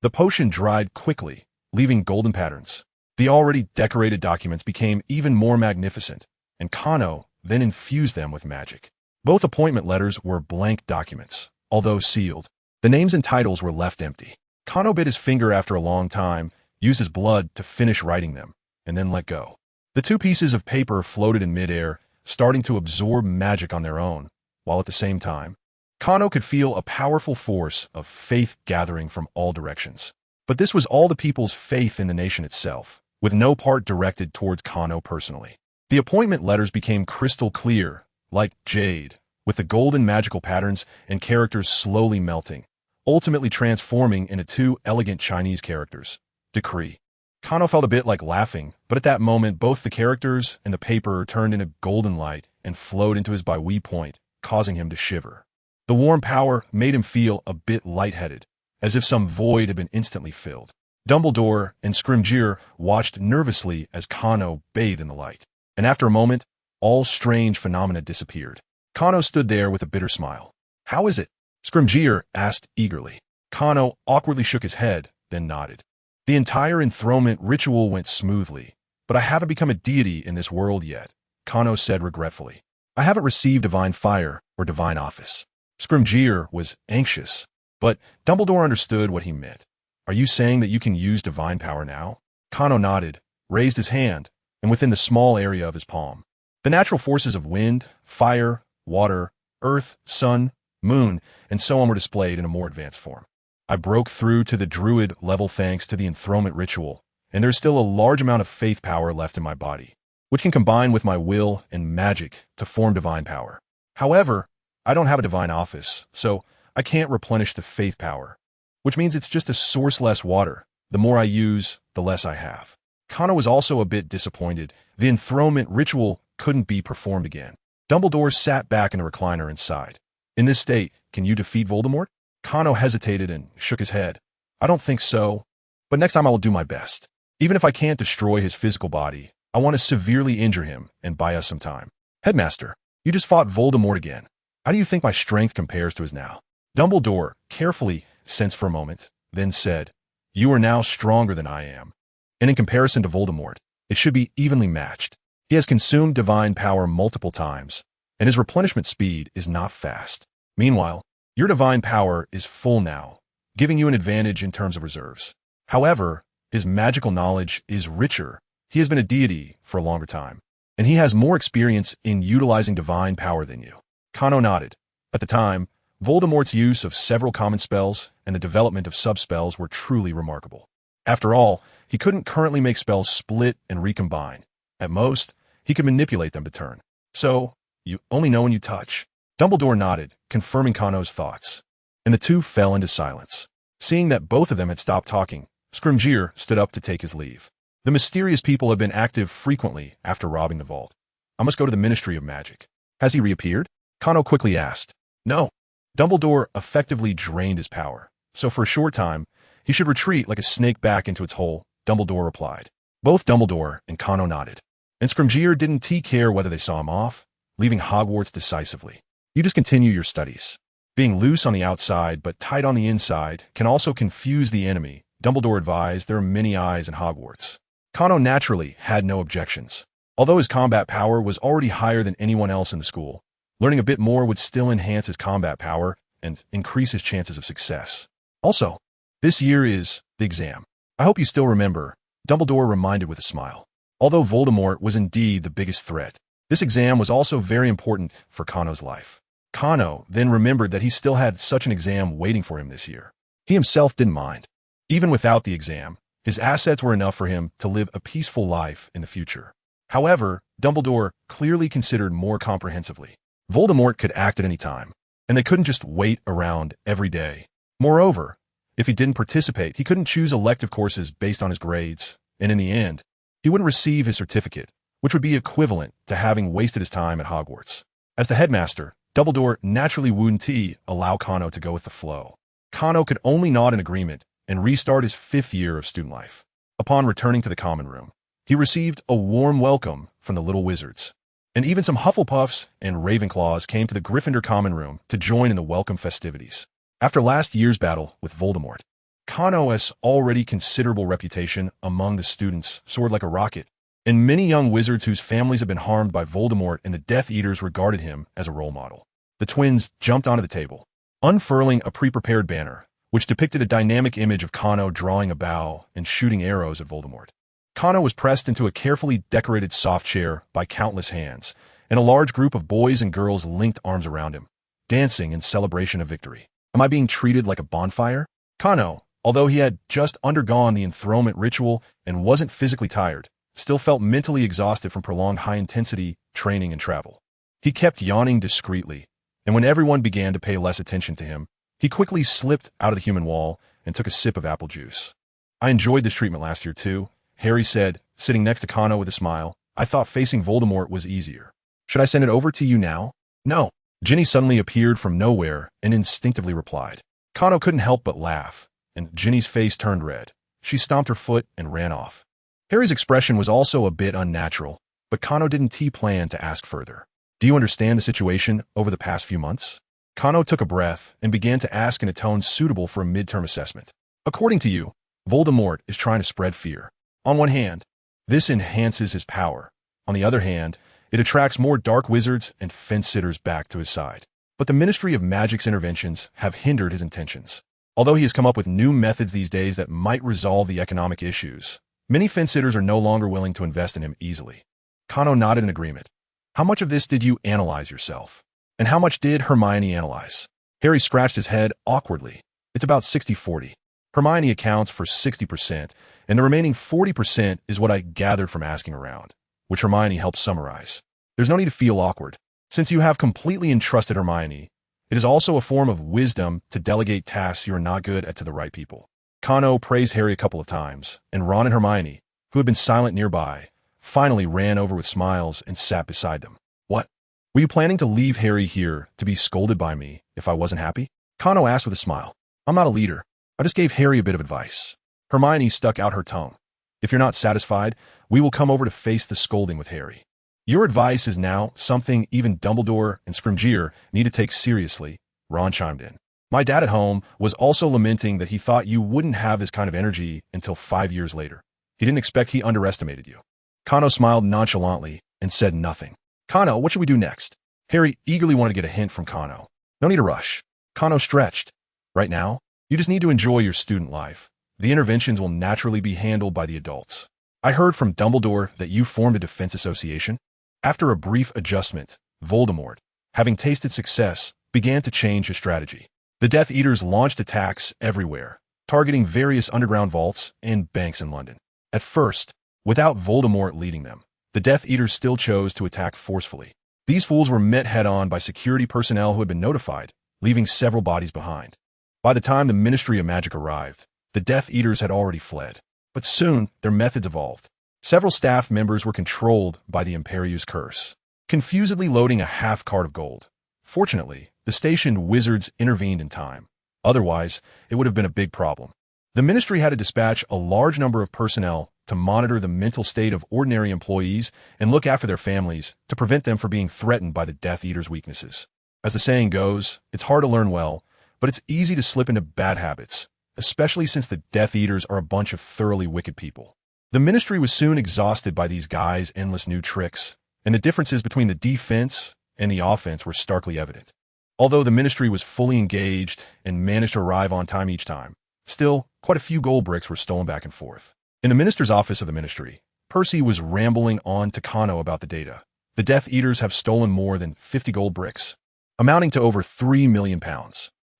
The potion dried quickly, leaving golden patterns. The already decorated documents became even more magnificent, and Kano then infused them with magic. Both appointment letters were blank documents, although sealed. The names and titles were left empty. Kano bit his finger after a long time, used his blood to finish writing them, and then let go. The 2 pieces of paper floated in midair, starting to absorb magic on their own, while at the same time, Kano could feel a powerful force of faith gathering from all directions. But this was all the people's faith in the nation itself, with no part directed towards Kano personally. The appointment letters became crystal clear, like jade, with the golden magical patterns and characters slowly melting, ultimately transforming into 2 elegant Chinese characters. Decree. Kano felt a bit like laughing, but at that moment both the characters and the paper turned into golden light and flowed into his Bai point, causing him to shiver. The warm power made him feel a bit lightheaded, as if some void had been instantly filled. Dumbledore and Scrimgeour watched nervously as Kano bathed in the light, and after a moment, all strange phenomena disappeared. Kano stood there with a bitter smile. How is it? Scrimgeour asked eagerly. Kano awkwardly shook his head, then nodded. The entire enthronement ritual went smoothly, but I haven't become a deity in this world yet, Kano said regretfully. I haven't received divine fire or divine office. Scrimgeour was anxious, but Dumbledore understood what he meant. Are you saying that you can use divine power now? Kano nodded, raised his hand, and within the small area of his palm, the natural forces of wind, fire, water, earth, sun, moon, and so on were displayed in a more advanced form. I broke through to the druid level thanks to the enthronement ritual, and there's still a large amount of faith power left in my body, which can combine with my will and magic to form divine power. However, I don't have a divine office, so I can't replenish the faith power, which means it's just a source less water. The more I use, the less I have. Kano was also a bit disappointed. The enthronement ritual couldn't be performed again. Dumbledore sat back in the recliner and sighed. In this state, can you defeat Voldemort? Kano hesitated and shook his head. I don't think so, but next time I will do my best. Even if I can't destroy his physical body, I want to severely injure him and buy us some time. Headmaster, you just fought Voldemort again. How do you think my strength compares to his now? Dumbledore carefully sensed for a moment, then said, You are now stronger than I am. And in comparison to Voldemort, it should be evenly matched. He has consumed divine power multiple times, and his replenishment speed is not fast. Meanwhile, your divine power is full now, giving you an advantage in terms of reserves. However, his magical knowledge is richer. He has been a deity for a longer time, and he has more experience in utilizing divine power than you. Kano nodded. At the time, Voldemort's use of several common spells and the development of subspells were truly remarkable. After all, he couldn't currently make spells split and recombine. At most, he could manipulate them to turn. So, you only know when you touch. Dumbledore nodded, confirming Kano's thoughts, and the 2 fell into silence. Seeing that both of them had stopped talking, Scrimgeour stood up to take his leave. The mysterious people have been active frequently after robbing the vault. I must go to the Ministry of Magic. Has he reappeared? Kano quickly asked. No. Dumbledore effectively drained his power, so for a short time, he should retreat like a snake back into its hole, Dumbledore replied. Both Dumbledore and Kano nodded, and Scrimgeour didn't care whether they saw him off, leaving Hogwarts decisively. You just continue your studies. Being loose on the outside but tight on the inside can also confuse the enemy, Dumbledore advised. There are many eyes in Hogwarts. Kano naturally had no objections. Although his combat power was already higher than anyone else in the school, learning a bit more would still enhance his combat power and increase his chances of success. Also, this year is the exam. I hope you still remember, Dumbledore reminded with a smile. Although Voldemort was indeed the biggest threat, this exam was also very important for Kano's life. Kano then remembered that he still had such an exam waiting for him this year. He himself didn't mind. Even without the exam, his assets were enough for him to live a peaceful life in the future. However, Dumbledore clearly considered more comprehensively. Voldemort could act at any time, and they couldn't just wait around every day. Moreover, if he didn't participate, he couldn't choose elective courses based on his grades, and in the end, he wouldn't receive his certificate, which would be equivalent to having wasted his time at Hogwarts. As the headmaster, Dumbledore naturally wouldn't allow Kano to go with the flow. Kano could only nod in agreement and restart his 5th year of student life. Upon returning to the common room, he received a warm welcome from the little wizards, and even some Hufflepuffs and Ravenclaws came to the Gryffindor common room to join in the welcome festivities. After last year's battle with Voldemort, Kano's already considerable reputation among the students soared like a rocket, and many young wizards whose families had been harmed by Voldemort and the Death Eaters regarded him as a role model. The twins jumped onto the table, unfurling a pre-prepared banner, which depicted a dynamic image of Kano drawing a bow and shooting arrows at Voldemort. Kano was pressed into a carefully decorated soft chair by countless hands, and a large group of boys and girls linked arms around him, dancing in celebration of victory. Am I being treated like a bonfire? Kano, although he had just undergone the enthronement ritual and wasn't physically tired, still felt mentally exhausted from prolonged high-intensity training and travel. He kept yawning discreetly, and when everyone began to pay less attention to him, he quickly slipped out of the human wall and took a sip of apple juice. I enjoyed this treatment last year too, Harry said, sitting next to Kano with a smile. I thought facing Voldemort was easier. Should I send it over to you now? No. Ginny suddenly appeared from nowhere and instinctively replied. Kano couldn't help but laugh, and Ginny's face turned red. She stomped her foot and ran off. Harry's expression was also a bit unnatural, but Kano didn't plan to ask further. Do you understand the situation over the past few months? Kano took a breath and began to ask in a tone suitable for a midterm assessment. According to you, Voldemort is trying to spread fear. On one hand, this enhances his power. On the other hand, it attracts more dark wizards and fence-sitters back to his side. But the Ministry of Magic's interventions have hindered his intentions. Although he has come up with new methods these days that might resolve the economic issues, many fence-sitters are no longer willing to invest in him easily. Kano nodded in agreement. How much of this did you analyze yourself? And how much did Hermione analyze? Harry scratched his head awkwardly. It's about 60-40. Hermione accounts for 60%, and the remaining 40% is what I gathered from asking around, which Hermione helped summarize. There's no need to feel awkward. Since you have completely entrusted Hermione, it is also a form of wisdom to delegate tasks you are not good at to the right people. Kano praised Harry a couple of times, and Ron and Hermione, who had been silent nearby, finally ran over with smiles and sat beside them. What? Were you planning to leave Harry here to be scolded by me if I wasn't happy? Kano asked with a smile. I'm not a leader. I just gave Harry a bit of advice. Hermione stuck out her tongue. If you're not satisfied, we will come over to face the scolding with Harry. Your advice is now something even Dumbledore and Scrimgeour need to take seriously, Ron chimed in. My dad at home was also lamenting that he thought you wouldn't have this kind of energy until 5 years later. He didn't expect he underestimated you. Kano smiled nonchalantly and said nothing. Kano, what should we do next? Harry eagerly wanted to get a hint from Kano. No need to rush. Kano stretched. Right now, you just need to enjoy your student life. The interventions will naturally be handled by the adults. I heard from Dumbledore that you formed a defense association. After a brief adjustment, Voldemort, having tasted success, began to change his strategy. The Death Eaters launched attacks everywhere, targeting various underground vaults and banks in London. At first, without Voldemort leading them, the Death Eaters still chose to attack forcefully. These fools were met head-on by security personnel who had been notified, leaving several bodies behind. By the time the Ministry of Magic arrived, the Death Eaters had already fled. But soon, their methods evolved. Several staff members were controlled by the Imperius curse, confusedly loading a half-cart of gold. Fortunately, the stationed wizards intervened in time. Otherwise, it would have been a big problem. The Ministry had to dispatch a large number of personnel to monitor the mental state of ordinary employees and look after their families to prevent them from being threatened by the Death Eaters' weaknesses. As the saying goes, it's hard to learn well, but it's easy to slip into bad habits, especially since the Death Eaters are a bunch of thoroughly wicked people. The Ministry was soon exhausted by these guys' endless new tricks, and the differences between the defense and the offense were starkly evident. Although the Ministry was fully engaged and managed to arrive on time each time, still, quite a few gold bricks were stolen back and forth. In the Minister's office of the Ministry, Percy was rambling on to Kano about the data. The Death Eaters have stolen more than 50 gold bricks, amounting to over £3 million.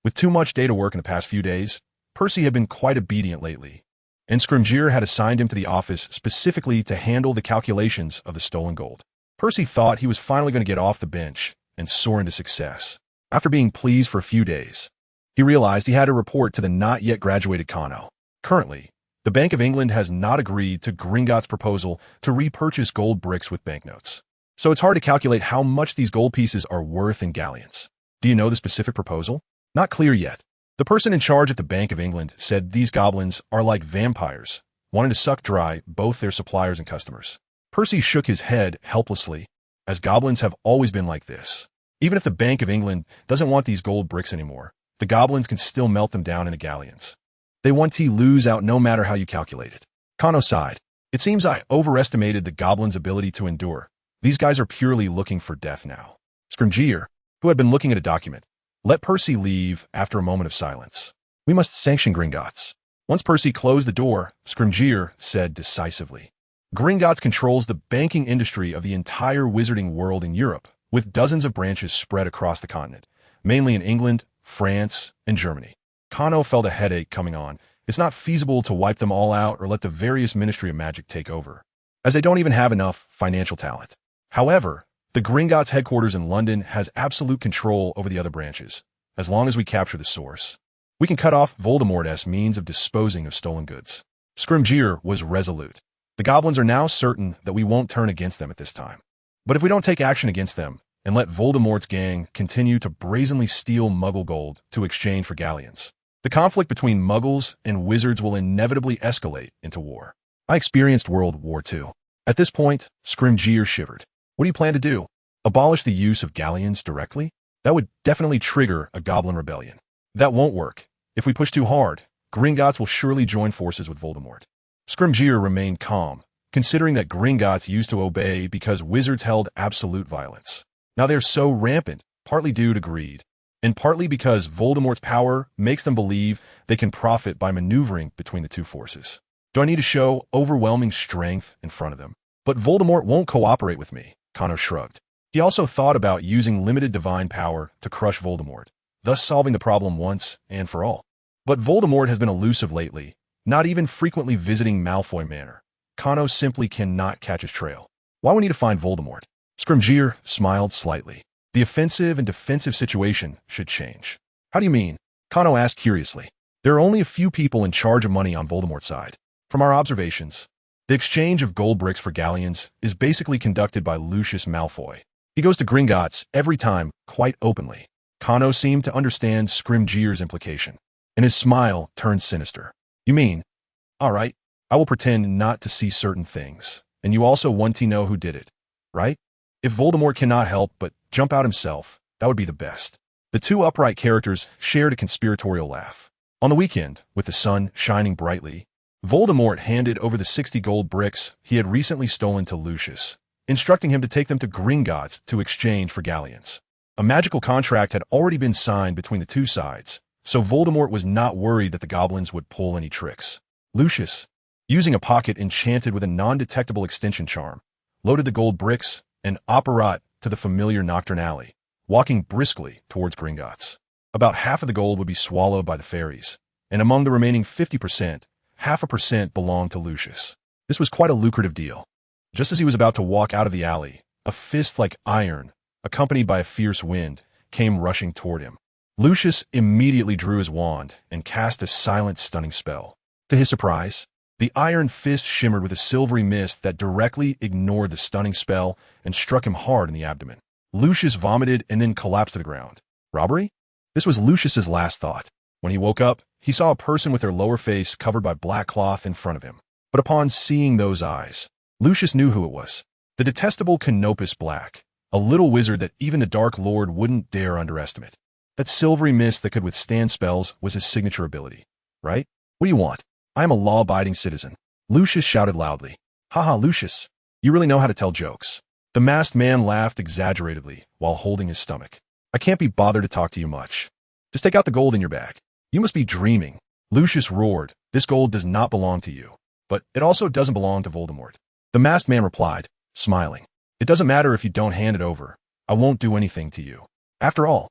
With too much data work in the past few days, Percy had been quite obedient lately. and Scrimgeour had assigned him to the office specifically to handle the calculations of the stolen gold. Percy thought he was finally going to get off the bench and soar into success. After being pleased for a few days, he realized he had to report to the not-yet-graduated Cano. Currently, the Bank of England has not agreed to Gringotts' proposal to repurchase gold bricks with banknotes. So it's hard to calculate how much these gold pieces are worth in galleons. Do you know the specific proposal? Not clear yet. The person in charge at the Bank of England said these goblins are like vampires, wanting to suck dry both their suppliers and customers. Percy shook his head helplessly, as goblins have always been like this. Even if the Bank of England doesn't want these gold bricks anymore, the goblins can still melt them down into galleons. They want to lose out no matter how you calculate it. Cano sighed. It seems I overestimated the goblins' ability to endure. These guys are purely looking for death now. Scrimgeour, who had been looking at a document, let Percy leave after a moment of silence. We must sanction Gringotts. Once Percy closed the door, Scrimgeour said decisively, Gringotts controls the banking industry of the entire wizarding world in Europe, with dozens of branches spread across the continent, mainly in England, France, and Germany. Cano felt a headache coming on. It's not feasible to wipe them all out or let the various Ministry of Magic take over, as they don't even have enough financial talent. However, the Gringotts headquarters in London has absolute control over the other branches, as long as we capture the source. We can cut off Voldemort's means of disposing of stolen goods. Scrimgeour was resolute. The goblins are now certain that we won't turn against them at this time. But if we don't take action against them, and let Voldemort's gang continue to brazenly steal Muggle gold to exchange for galleons, the conflict between Muggles and wizards will inevitably escalate into war. I experienced World War II. At this point, Scrimgeour shivered. What do you plan to do? Abolish the use of galleons directly? That would definitely trigger a goblin rebellion. That won't work. If we push too hard, Gringotts will surely join forces with Voldemort. Scrimgeour remained calm, considering that Gringotts used to obey because wizards held absolute violence. Now they're so rampant, partly due to greed, and partly because Voldemort's power makes them believe they can profit by maneuvering between the two forces. Do I need to show overwhelming strength in front of them? But Voldemort won't cooperate with me, Cano shrugged. He also thought about using limited divine power to crush Voldemort, thus solving the problem once and for all. But Voldemort has been elusive lately, not even frequently visiting Malfoy Manor. Cano simply cannot catch his trail. Why we need to find Voldemort? Scrimgeour smiled slightly. The offensive and defensive situation should change. How do you mean? Cano asked curiously. There are only a few people in charge of money on Voldemort's side. From our observations, the exchange of gold bricks for galleons is basically conducted by Lucius Malfoy. He goes to Gringotts every time, quite openly. Cano seemed to understand Scrimgeour's implication, and his smile turned sinister. You mean? All right, I will pretend not to see certain things, and you also want to know who did it, right? If Voldemort cannot help but jump out himself, that would be the best. The two upright characters shared a conspiratorial laugh. On the weekend, with the sun shining brightly, Voldemort handed over the 60 gold bricks he had recently stolen to Lucius, instructing him to take them to Gringotts to exchange for galleons. A magical contract had already been signed between the two sides, so Voldemort was not worried that the goblins would pull any tricks. Lucius, using a pocket enchanted with a non-detectable extension charm, loaded the gold bricks and apparat to the familiar Nocturne Alley, walking briskly towards Gringotts. About half of the gold would be swallowed by the fairies, and among the remaining 50%, 0.5% belonged to Lucius. This was quite a lucrative deal. Just as he was about to walk out of the alley, a fist like iron, accompanied by a fierce wind, came rushing toward him. Lucius immediately drew his wand and cast a silent, stunning spell. To his surprise, the iron fist shimmered with a silvery mist that directly ignored the stunning spell and struck him hard in the abdomen. Lucius vomited and then collapsed to the ground. Robbery? This was Lucius's last thought. When he woke up, he saw a person with their lower face covered by black cloth in front of him. But upon seeing those eyes, Lucius knew who it was. The detestable Canopus Black, a little wizard that even the Dark Lord wouldn't dare underestimate. That silvery mist that could withstand spells was his signature ability, right? What do you want? I am a law-abiding citizen. Lucius shouted loudly. Haha, Lucius, you really know how to tell jokes. The masked man laughed exaggeratedly while holding his stomach. I can't be bothered to talk to you much. Just take out the gold in your bag. You must be dreaming. Lucius roared. This gold does not belong to you. But it also doesn't belong to Voldemort. The masked man replied, smiling. It doesn't matter if you don't hand it over. I won't do anything to you. After all,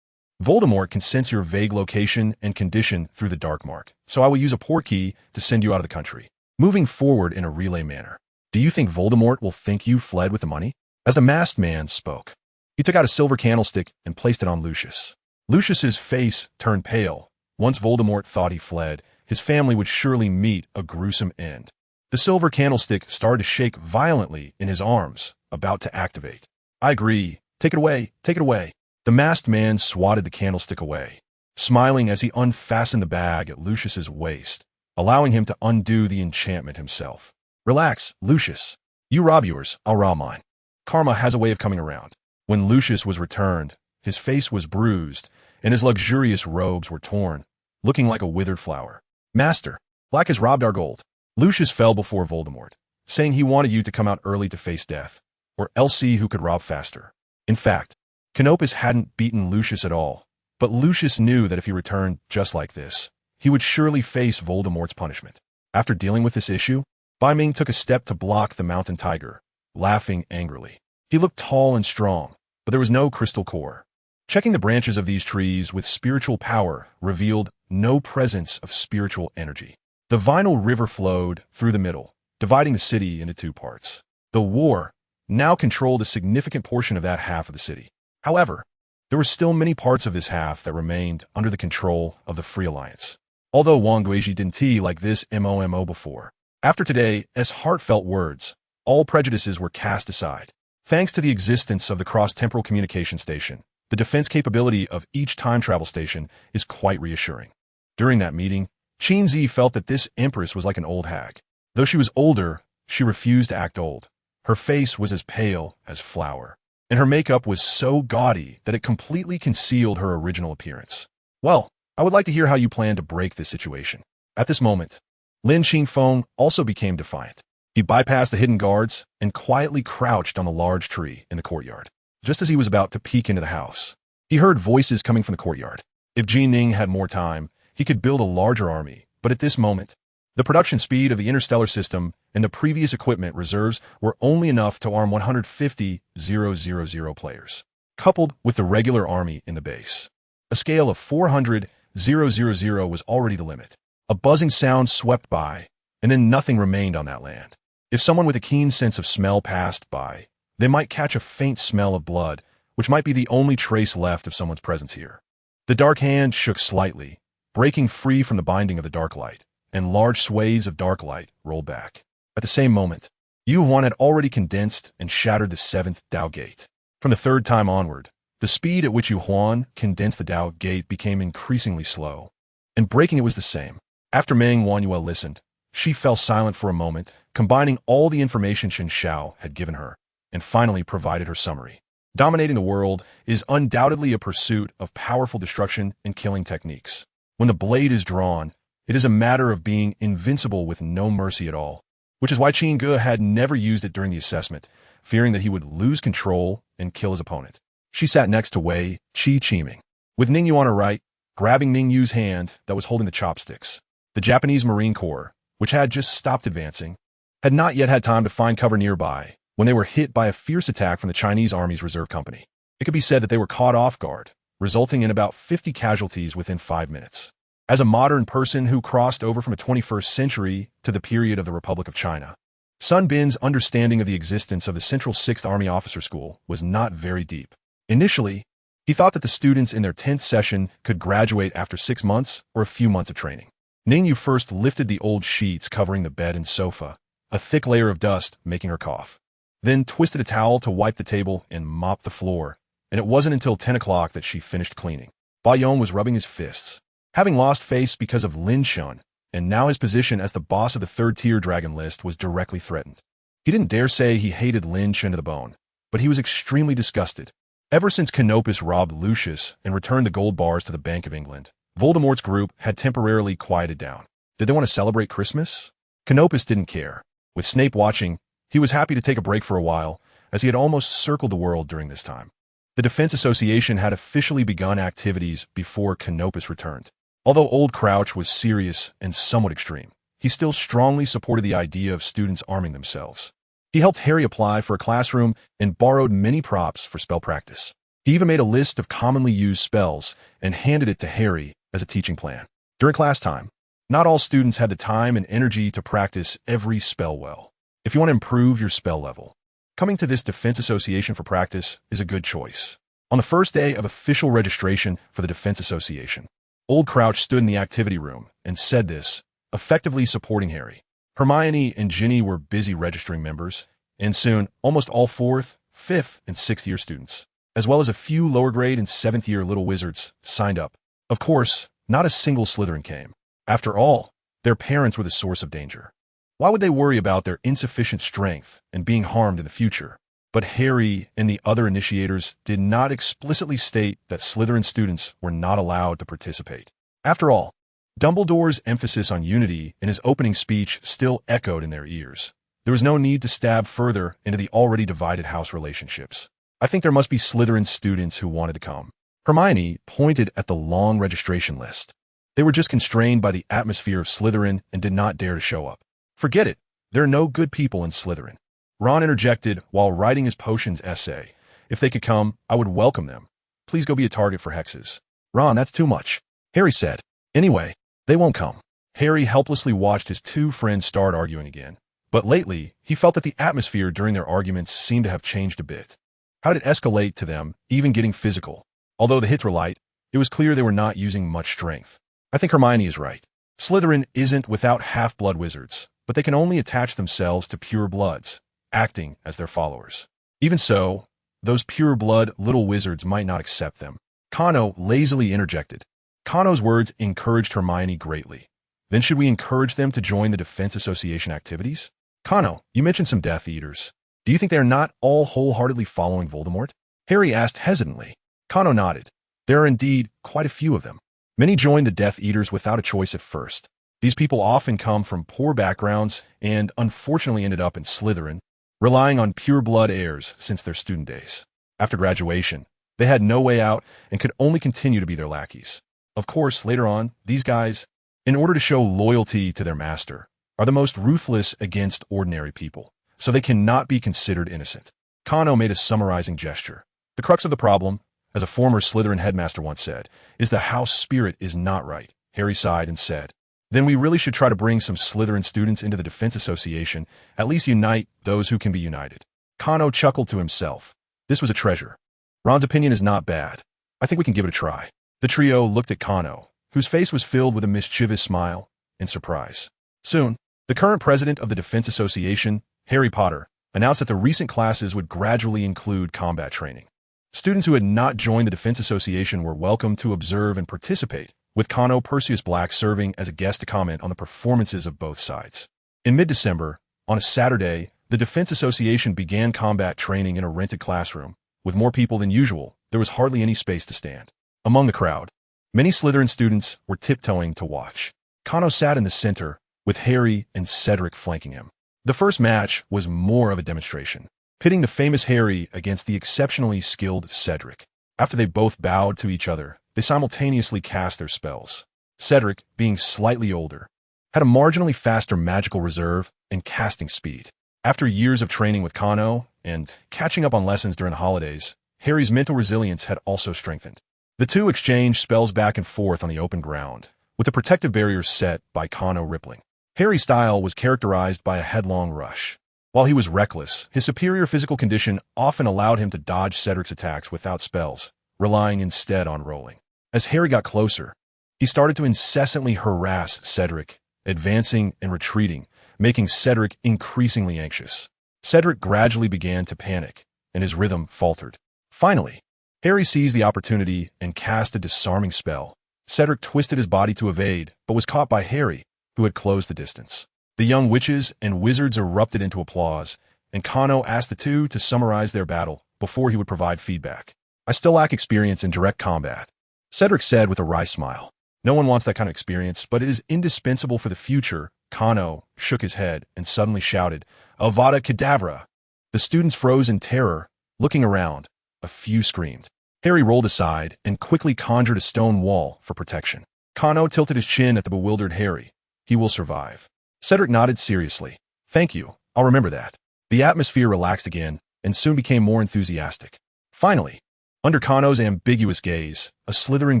Voldemort can sense your vague location and condition through the dark mark, so I will use a portkey to send you out of the country. moving forward in a relay manner. Do you think Voldemort will think you fled with the money? As the masked man spoke, he took out a silver candlestick and placed it on Lucius. Lucius's face turned pale. Once Voldemort thought he fled, his family would surely meet a gruesome end. The silver candlestick started to shake violently in his arms, about to activate. I agree. Take it away. Take it away. The masked man swatted the candlestick away, smiling as he unfastened the bag at Lucius's waist, allowing him to undo the enchantment himself. Relax, Lucius. You rob yours, I'll rob mine. Karma has a way of coming around. When Lucius was returned, his face was bruised, and his luxurious robes were torn, looking like a withered flower. Master, Black has robbed our gold. Lucius fell before Voldemort, saying he wanted you to come out early to face death, or else see who could rob faster. In fact, Canopus hadn't beaten Lucius at all, but Lucius knew that if he returned just like this, he would surely face Voldemort's punishment. After dealing with this issue, Bai Ming took a step to block the mountain tiger, laughing angrily. He looked tall and strong, but there was no crystal core. Checking the branches of these trees with spiritual power revealed no presence of spiritual energy. The vinyl river flowed through the middle, dividing the city into two parts. The war now controlled a significant portion of that half of the city. However, there were still many parts of this half that remained under the control of the Free Alliance. Although Wang Guizhi didn't tea like this MOMO before, after today's heartfelt words, all prejudices were cast aside. Thanks to the existence of the cross-temporal communication station, the defense capability of each time travel station is quite reassuring. During that meeting, Qin Zi felt that this empress was like an old hag. Though she was older, she refused to act old. Her face was as pale as flour, and her makeup was so gaudy that it completely concealed her original appearance. Well, I would like to hear how you plan to break this situation. At this moment, Lin Qingfeng also became defiant. He bypassed the hidden guards and quietly crouched on the large tree in the courtyard. Just as he was about to peek into the house, he heard voices coming from the courtyard. If Ji Ning had more time, he could build a larger army, but at this moment, the production speed of the interstellar system and the previous equipment reserves were only enough to arm 150,000 players, coupled with the regular army in the base. A scale of 400,000 was already the limit. A buzzing sound swept by, and then nothing remained on that land. If someone with a keen sense of smell passed by, they might catch a faint smell of blood, which might be the only trace left of someone's presence here. The dark hand shook slightly, breaking free from the binding of the dark light, and large sways of dark light rolled back. At the same moment, Yu-Huan had already condensed and shattered the seventh Dao Gate. From the third time onward, the speed at which Yu-Huan condensed the Dao Gate became increasingly slow, and breaking it was the same. After Meng Wanyuel listened, she fell silent for a moment, combining all the information Chen Xiao had given her, and finally provided her summary. Dominating the world is undoubtedly a pursuit of powerful destruction and killing techniques. When the blade is drawn, it is a matter of being invincible with no mercy at all, which is why Qin Ge had never used it during the assessment, fearing that he would lose control and kill his opponent. She sat next to Wei Qi-Qiming, with Ning Yu on her right, grabbing Ning Yu's hand that was holding the chopsticks. The Japanese Marine Corps, which had just stopped advancing, had not yet had time to find cover nearby when they were hit by a fierce attack from the Chinese Army's reserve company. It could be said that they were caught off guard, resulting in about 50 casualties within 5 minutes. As a modern person who crossed over from the 21st century to the period of the Republic of China, Sun Bin's understanding of the existence of the Central 6th Army Officer School was not very deep. Initially, he thought that the students in their 10th session could graduate after 6 months or a few months of training. Ning Yu first lifted the old sheets covering the bed and sofa, a thick layer of dust making her cough. Then twisted a towel to wipe the table and mop the floor, and it wasn't until 10 o'clock that she finished cleaning. Ba Yong was rubbing his fists, having lost face because of Lin Shun, and now his position as the boss of the third-tier dragon list was directly threatened. He didn't dare say he hated Lin Shun to the bone, but he was extremely disgusted. Ever since Canopus robbed Lucius and returned the gold bars to the Bank of England, Voldemort's group had temporarily quieted down. Did they want to celebrate Christmas? Canopus didn't care. With Snape watching, he was happy to take a break for a while, as he had almost circled the world during this time. The Defense Association had officially begun activities before Canopus returned. Although Old Crouch was serious and somewhat extreme, he still strongly supported the idea of students arming themselves. He helped Harry apply for a classroom and borrowed many props for spell practice. He even made a list of commonly used spells and handed it to Harry as a teaching plan. During class time, Not all students had the time and energy to practice every spell well. If you want to improve your spell level, coming to this Defense Association for practice is a good choice. On the first day of official registration for the Defense Association, Old Crouch stood in the activity room and said this, effectively supporting Harry. Hermione and Ginny were busy registering members, and soon almost all 4th, 5th, and 6th year students, as well as a few lower grade and 7th year little wizards, signed up. Of course, not a single Slytherin came. After all, their parents were the source of danger. Why would they worry about their insufficient strength and being harmed in the future? But Harry and the other initiators did not explicitly state that Slytherin students were not allowed to participate. After all, Dumbledore's emphasis on unity in his opening speech still echoed in their ears. There was no need to stab further into the already divided house relationships. I think there must be Slytherin students who wanted to come. Hermione pointed at the long registration list. They were just constrained by the atmosphere of Slytherin and did not dare to show up. Forget it. There are no good people in Slytherin. Ron interjected while writing his potions essay. If they could come, I would welcome them. Please go be a target for hexes. Ron, that's too much, Harry said. Anyway, they won't come. Harry helplessly watched his two friends start arguing again. But lately, he felt that the atmosphere during their arguments seemed to have changed a bit. How did it escalate to them, even getting physical? Although the hits were light, it was clear they were not using much strength. I think Hermione is right. Slytherin isn't without half-blood wizards, but they can only attach themselves to pure bloods, acting as their followers. Even so, those pure blood little wizards might not accept them. Kano lazily interjected. Kano's words encouraged Hermione greatly. Then should we encourage them to join the Defense Association activities? Kano, you mentioned some Death Eaters. Do you think they are not all wholeheartedly following Voldemort? Harry asked hesitantly. Kano nodded. There are indeed quite a few of them. Many joined the Death Eaters without a choice at first. These people often come from poor backgrounds and unfortunately ended up in Slytherin, relying on pure blood heirs since their student days. After graduation, they had no way out and could only continue to be their lackeys. Of course, later on, these guys, in order to show loyalty to their master, are the most ruthless against ordinary people, so they cannot be considered innocent. Kano made a summarizing gesture. The crux of the problem, as a former Slytherin headmaster once said, is the house spirit is not right. Harry sighed and said, then we really should try to bring some Slytherin students into the Defense Association, at least unite those who can be united. Kano chuckled to himself. This was a treasure. Ron's opinion is not bad. I think we can give it a try. The trio looked at Kano, whose face was filled with a mischievous smile and surprise. Soon, the current president of the Defense Association, Harry Potter, announced that the recent classes would gradually include combat training. Students who had not joined the Defense Association were welcome to observe and participate, with Canopus Black serving as a guest to comment on the performances of both sides. In mid-December, on a Saturday, the Defense Association began combat training in a rented classroom. With more people than usual, there was hardly any space to stand. Among the crowd, many Slytherin students were tiptoeing to watch. Kano sat in the center, with Harry and Cedric flanking him. The first match was more of a demonstration, pitting the famous Harry against the exceptionally skilled Cedric. After they both bowed to each other, they simultaneously cast their spells. Cedric, being slightly older, had a marginally faster magical reserve and casting speed. After years of training with Kano and catching up on lessons during the holidays, Harry's mental resilience had also strengthened. The two exchanged spells back and forth on the open ground, with the protective barriers set by Kano rippling. Harry's style was characterized by a headlong rush. While he was reckless, his superior physical condition often allowed him to dodge Cedric's attacks without spells, relying instead on rolling. As Harry got closer, he started to incessantly harass Cedric, advancing and retreating, making Cedric increasingly anxious. Cedric gradually began to panic, and his rhythm faltered. Finally, Harry seized the opportunity and cast a disarming spell. Cedric twisted his body to evade, but was caught by Harry, who had closed the distance. The young witches and wizards erupted into applause, and Kano asked the two to summarize their battle before he would provide feedback. I still lack experience in direct combat, Cedric said with a wry smile. No one wants that kind of experience, but it is indispensable for the future. Kano shook his head and suddenly shouted, Avada Kedavra! The students froze in terror, looking around. A few screamed. Harry rolled aside and quickly conjured a stone wall for protection. Kano tilted his chin at the bewildered Harry. He will survive. Cedric nodded seriously. Thank you, I'll remember that. The atmosphere relaxed again and soon became more enthusiastic. Finally, under Kano's ambiguous gaze, a Slytherin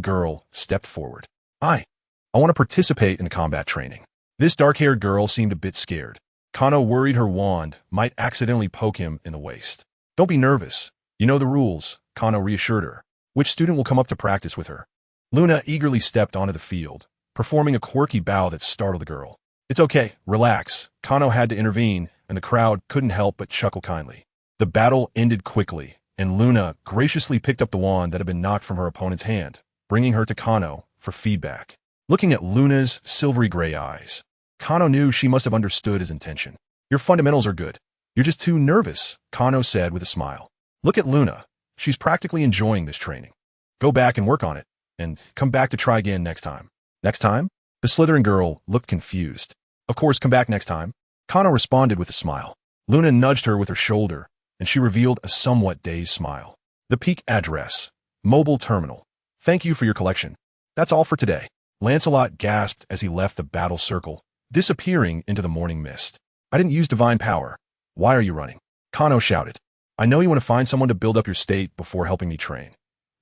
girl stepped forward. I want to participate in the combat training. This dark-haired girl seemed a bit scared. Kano worried her wand might accidentally poke him in the waist. Don't be nervous. You know the rules, Kano reassured her. Which student will come up to practice with her? Luna eagerly stepped onto the field, performing a quirky bow that startled the girl. It's okay, relax. Kano had to intervene, and the crowd couldn't help but chuckle kindly. The battle ended quickly, and Luna graciously picked up the wand that had been knocked from her opponent's hand, bringing her to Kano for feedback. Looking at Luna's silvery gray eyes, Kano knew she must have understood his intention. Your fundamentals are good. You're just too nervous, Kano said with a smile. Look at Luna. She's practically enjoying this training. Go back and work on it, and come back to try again next time. Next time? The Slytherin girl looked confused. Of course, come back next time. Kano responded with a smile. Luna nudged her with her shoulder, and she revealed a somewhat dazed smile. The peak address. Mobile terminal. Thank you for your collection. That's all for today. Lancelot gasped as he left the battle circle, disappearing into the morning mist. I didn't use divine power. Why are you running? Kano shouted. I know you want to find someone to build up your state before helping me train.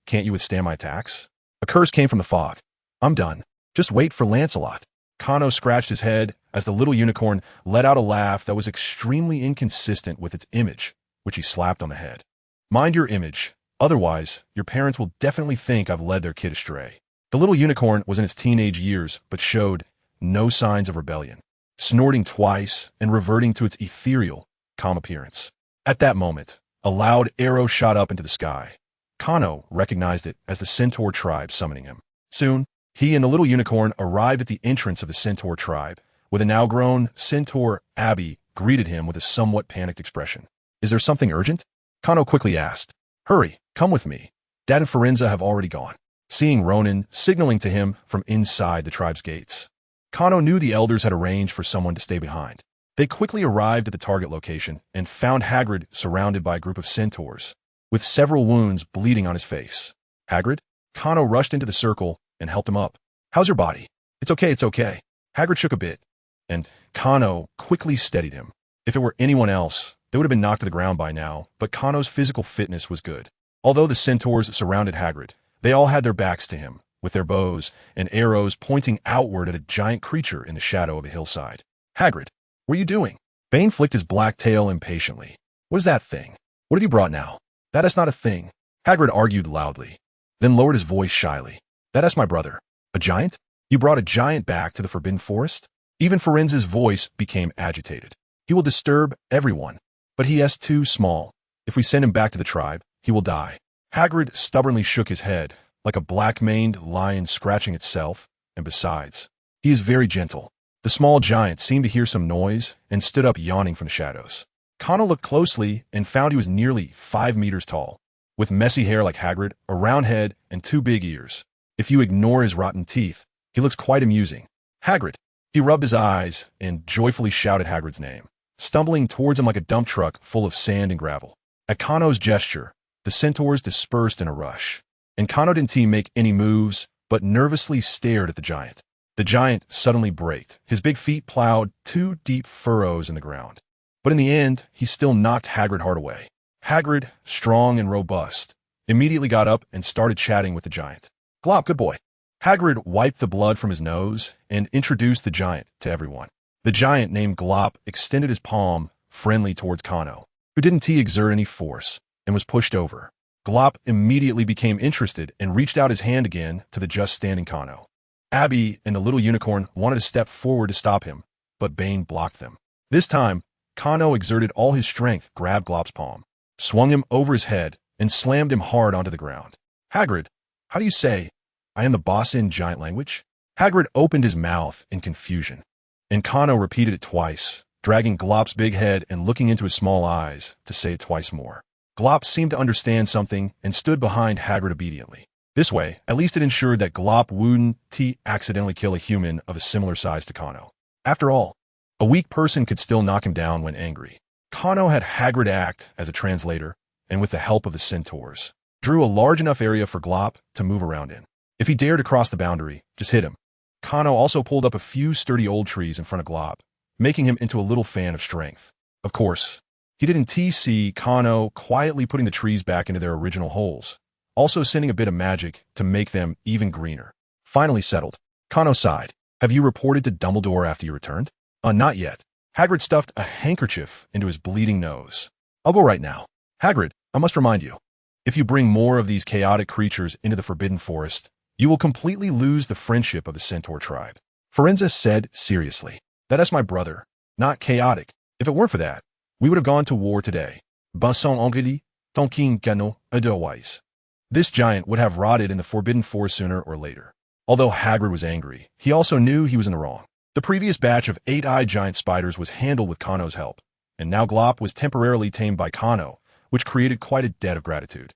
Can't you withstand my attacks? A curse came from the fog. I'm done. Just wait for Lancelot. Kano scratched his head as the little unicorn let out a laugh that was extremely inconsistent with its image, which he slapped on the head. Mind your image. Otherwise, your parents will definitely think I've led their kid astray. The little unicorn was in its teenage years, but showed no signs of rebellion, snorting twice and reverting to its ethereal, calm appearance. At that moment, a loud arrow shot up into the sky. Kano recognized it as the centaur tribe summoning him. Soon, he and the little unicorn arrived at the entrance of the centaur tribe, with a now-grown centaur, Abby, greeted him with a somewhat panicked expression. Is there something urgent? Kano quickly asked. Hurry, come with me. Dad and Forenza have already gone. Seeing Ronan signaling to him from inside the tribe's gates, Kano knew the elders had arranged for someone to stay behind. They quickly arrived at the target location and found Hagrid surrounded by a group of centaurs, with several wounds bleeding on his face. Hagrid? Kano rushed into the circle and helped him up. How's your body? It's okay, it's okay. Hagrid shook a bit, and Kano quickly steadied him. If it were anyone else, they would have been knocked to the ground by now, but Kano's physical fitness was good. Although the centaurs surrounded Hagrid, they all had their backs to him, with their bows and arrows pointing outward at a giant creature in the shadow of a hillside. Hagrid, what are you doing? Bane flicked his black tail impatiently. What is that thing? What have you brought now? That is not a thing. Hagrid argued loudly, then lowered his voice shyly. That is my brother. A giant? You brought a giant back to the Forbidden Forest? Even Forenza's voice became agitated. He will disturb everyone, but he is too small. If we send him back to the tribe, he will die. Hagrid stubbornly shook his head, like a black-maned lion scratching itself, and besides, he is very gentle. The small giant seemed to hear some noise and stood up yawning from the shadows. Kano looked closely and found he was nearly 5 meters tall, with messy hair like Hagrid, a round head, and 2 big ears. If you ignore his rotten teeth, he looks quite amusing. Hagrid! He rubbed his eyes and joyfully shouted Hagrid's name, stumbling towards him like a dump truck full of sand and gravel. At Kano's gesture, the centaurs dispersed in a rush, and Kano didn't make any moves, but nervously stared at the giant. The giant suddenly braked. His big feet plowed 2 deep furrows in the ground. But in the end, he still knocked Hagrid hard away. Hagrid, strong and robust, immediately got up and started chatting with the giant. Glop, good boy. Hagrid wiped the blood from his nose and introduced the giant to everyone. The giant named Glop extended his palm, friendly towards Kano, who didn't exert any force, and was pushed over. Glop immediately became interested and reached out his hand again to the just standing Kano. Abby and the little unicorn wanted to step forward to stop him, but Bane blocked them. This time, Kano exerted all his strength, grabbed Glop's palm, swung him over his head, and slammed him hard onto the ground. Hagrid, how do you say, I am the boss in giant language? Hagrid opened his mouth in confusion, and Kano repeated it twice, dragging Glop's big head and looking into his small eyes to say it twice more. Glop seemed to understand something and stood behind Hagrid obediently. This way, at least it ensured that Glop wouldn't accidentally kill a human of a similar size to Kano. After all, a weak person could still knock him down when angry. Kano had Hagrid act as a translator, and with the help of the centaurs, drew a large enough area for Glop to move around in. If he dared to cross the boundary, just hit him. Kano also pulled up a few sturdy old trees in front of Glop, making him into a little fan of strength. Of course, he didn't see Kano quietly putting the trees back into their original holes, also sending a bit of magic to make them even greener. Finally settled, Kano sighed. Have you reported to Dumbledore after you returned? Not yet. Hagrid stuffed a handkerchief into his bleeding nose. I'll go right now. Hagrid, I must remind you. If you bring more of these chaotic creatures into the Forbidden Forest, you will completely lose the friendship of the Centaur tribe. Forenza said seriously. That is my brother. Not chaotic. If it weren't for that, we would have gone to war today. Basson Angeli, Tonkin Gano, otherwise. This giant would have rotted in the Forbidden Forest sooner or later. Although Hagrid was angry, he also knew he was in the wrong. The previous batch of 8-eyed giant spiders was handled with Kano's help, and now Glop was temporarily tamed by Kano, which created quite a debt of gratitude.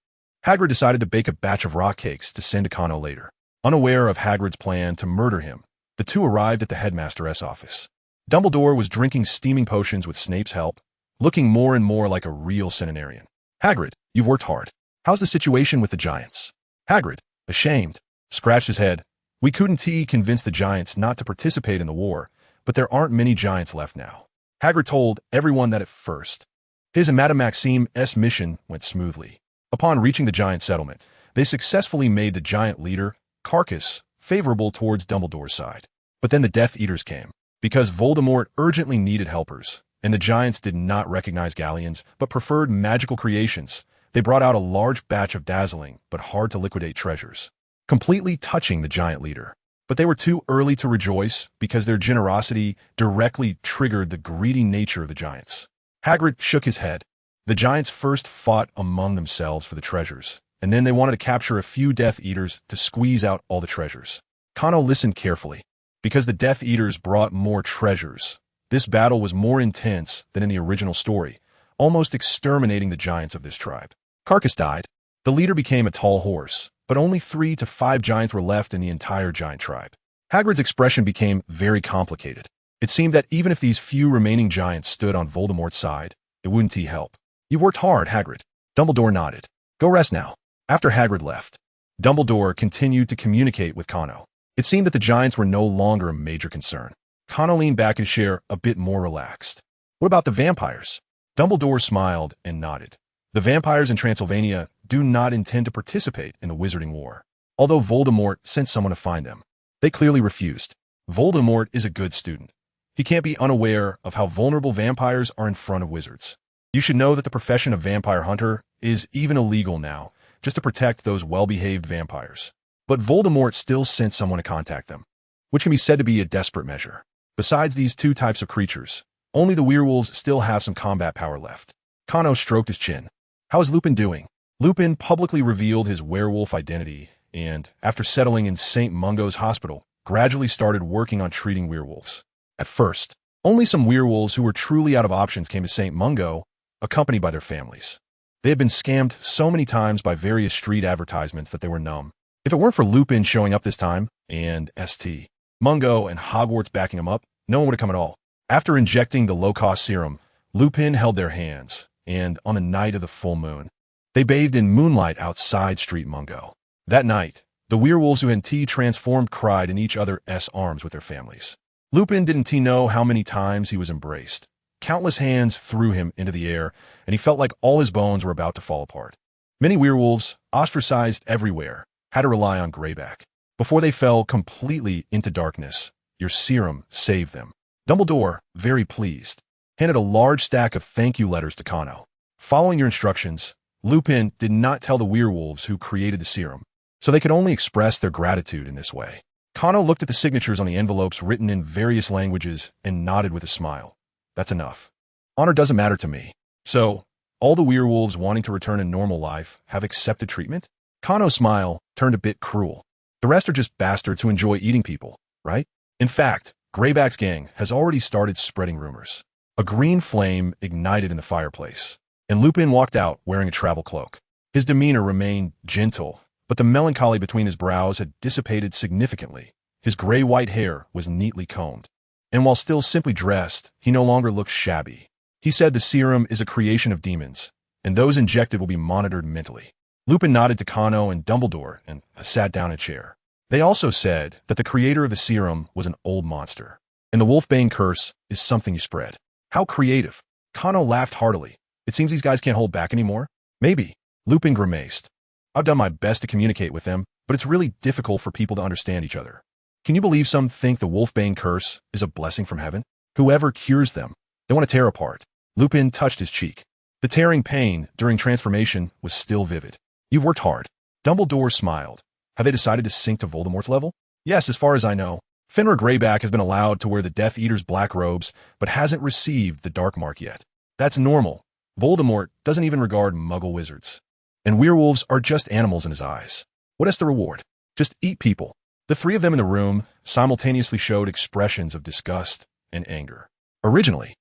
Hagrid decided to bake a batch of rock cakes to send to Kano later. Unaware of Hagrid's plan to murder him, the two arrived at the headmaster's office. Dumbledore was drinking steaming potions with Snape's help, looking more and more like a real centenarian. Hagrid, you've worked hard. How's the situation with the giants? Hagrid, ashamed, scratched his head. We couldn't convince the giants not to participate in the war, but there aren't many giants left now. Hagrid told everyone that at first. His and Madame Maxime's mission went smoothly. Upon reaching the giant settlement, they successfully made the giant leader, Carcass, favorable towards Dumbledore's side. But then the Death Eaters came. Because Voldemort urgently needed helpers, and the giants did not recognize galleons, but preferred magical creations, they brought out a large batch of dazzling but hard-to-liquidate treasures, completely touching the giant leader. But they were too early to rejoice because their generosity directly triggered the greedy nature of the giants. Hagrid shook his head. The giants first fought among themselves for the treasures, and then they wanted to capture a few Death Eaters to squeeze out all the treasures. Kano listened carefully. Because the Death Eaters brought more treasures, this battle was more intense than in the original story, almost exterminating the giants of this tribe. Carcass died. The leader became a tall horse, but only 3 to 5 giants were left in the entire giant tribe. Hagrid's expression became very complicated. It seemed that even if these few remaining giants stood on Voldemort's side, it wouldn't help. You've worked hard, Hagrid. Dumbledore nodded. Go rest now. After Hagrid left, Dumbledore continued to communicate with Kano. It seemed that the giants were no longer a major concern. Kano leaned back in his chair a bit more relaxed. What about the vampires? Dumbledore smiled and nodded. The vampires in Transylvania do not intend to participate in the Wizarding War, although Voldemort sent someone to find them. They clearly refused. Voldemort is a good student. He can't be unaware of how vulnerable vampires are in front of wizards. You should know that the profession of vampire hunter is even illegal now, just to protect those well-behaved vampires. But Voldemort still sent someone to contact them, which can be said to be a desperate measure. Besides these two types of creatures, only the werewolves still have some combat power left. Kano stroked his chin. How is Lupin doing? Lupin publicly revealed his werewolf identity and, after settling in St. Mungo's hospital, gradually started working on treating werewolves. At first, only some werewolves who were truly out of options came to St. Mungo, accompanied by their families. They had been scammed so many times by various street advertisements that they were numb. If it weren't for Lupin showing up this time, and St. Mungo and Hogwarts backing him up, no one would have come at all. After injecting the low-cost serum, Lupin held their hands, and on the night of the full moon, they bathed in moonlight outside Street Mungo. That night, the werewolves who had transformed cried in each other's arms with their families. Lupin didn't know how many times he was embraced. Countless hands threw him into the air, and he felt like all his bones were about to fall apart. Many werewolves, ostracized everywhere, had to rely on Greyback. Before they fell completely into darkness, your serum saved them. Dumbledore, very pleased, handed a large stack of thank you letters to Kano. Following your instructions, Lupin did not tell the werewolves who created the serum, so they could only express their gratitude in this way. Kano looked at the signatures on the envelopes written in various languages and nodded with a smile. That's enough. Honor doesn't matter to me. So, all the werewolves wanting to return to normal life have accepted treatment? Kano's smile turned a bit cruel. The rest are just bastards who enjoy eating people, right? In fact, Greyback's gang has already started spreading rumors. A green flame ignited in the fireplace, and Lupin walked out wearing a travel cloak. His demeanor remained gentle, but the melancholy between his brows had dissipated significantly. His gray-white hair was neatly combed, and while still simply dressed, he no longer looked shabby. He said the serum is a creation of demons, and those injected will be monitored mentally. Lupin nodded to Kano and Dumbledore and sat down in a chair. They also said that the creator of the serum was an old monster, and the Wolfbane curse is something you spread. How creative. Kano laughed heartily. It seems these guys can't hold back anymore. Maybe. Lupin grimaced. I've done my best to communicate with them, but it's really difficult for people to understand each other. Can you believe some think the Wolfbane curse is a blessing from heaven? Whoever cures them, they want to tear apart. Lupin touched his cheek. The tearing pain during transformation was still vivid. You've worked hard. Dumbledore smiled. Have they decided to sink to Voldemort's level? Yes, as far as I know. Fenrir Greyback has been allowed to wear the Death Eater's black robes, but hasn't received the Dark Mark yet. That's normal. Voldemort doesn't even regard Muggle wizards. And werewolves are just animals in his eyes. What is the reward? Just eat people. The three of them in the room simultaneously showed expressions of disgust and anger. Originally,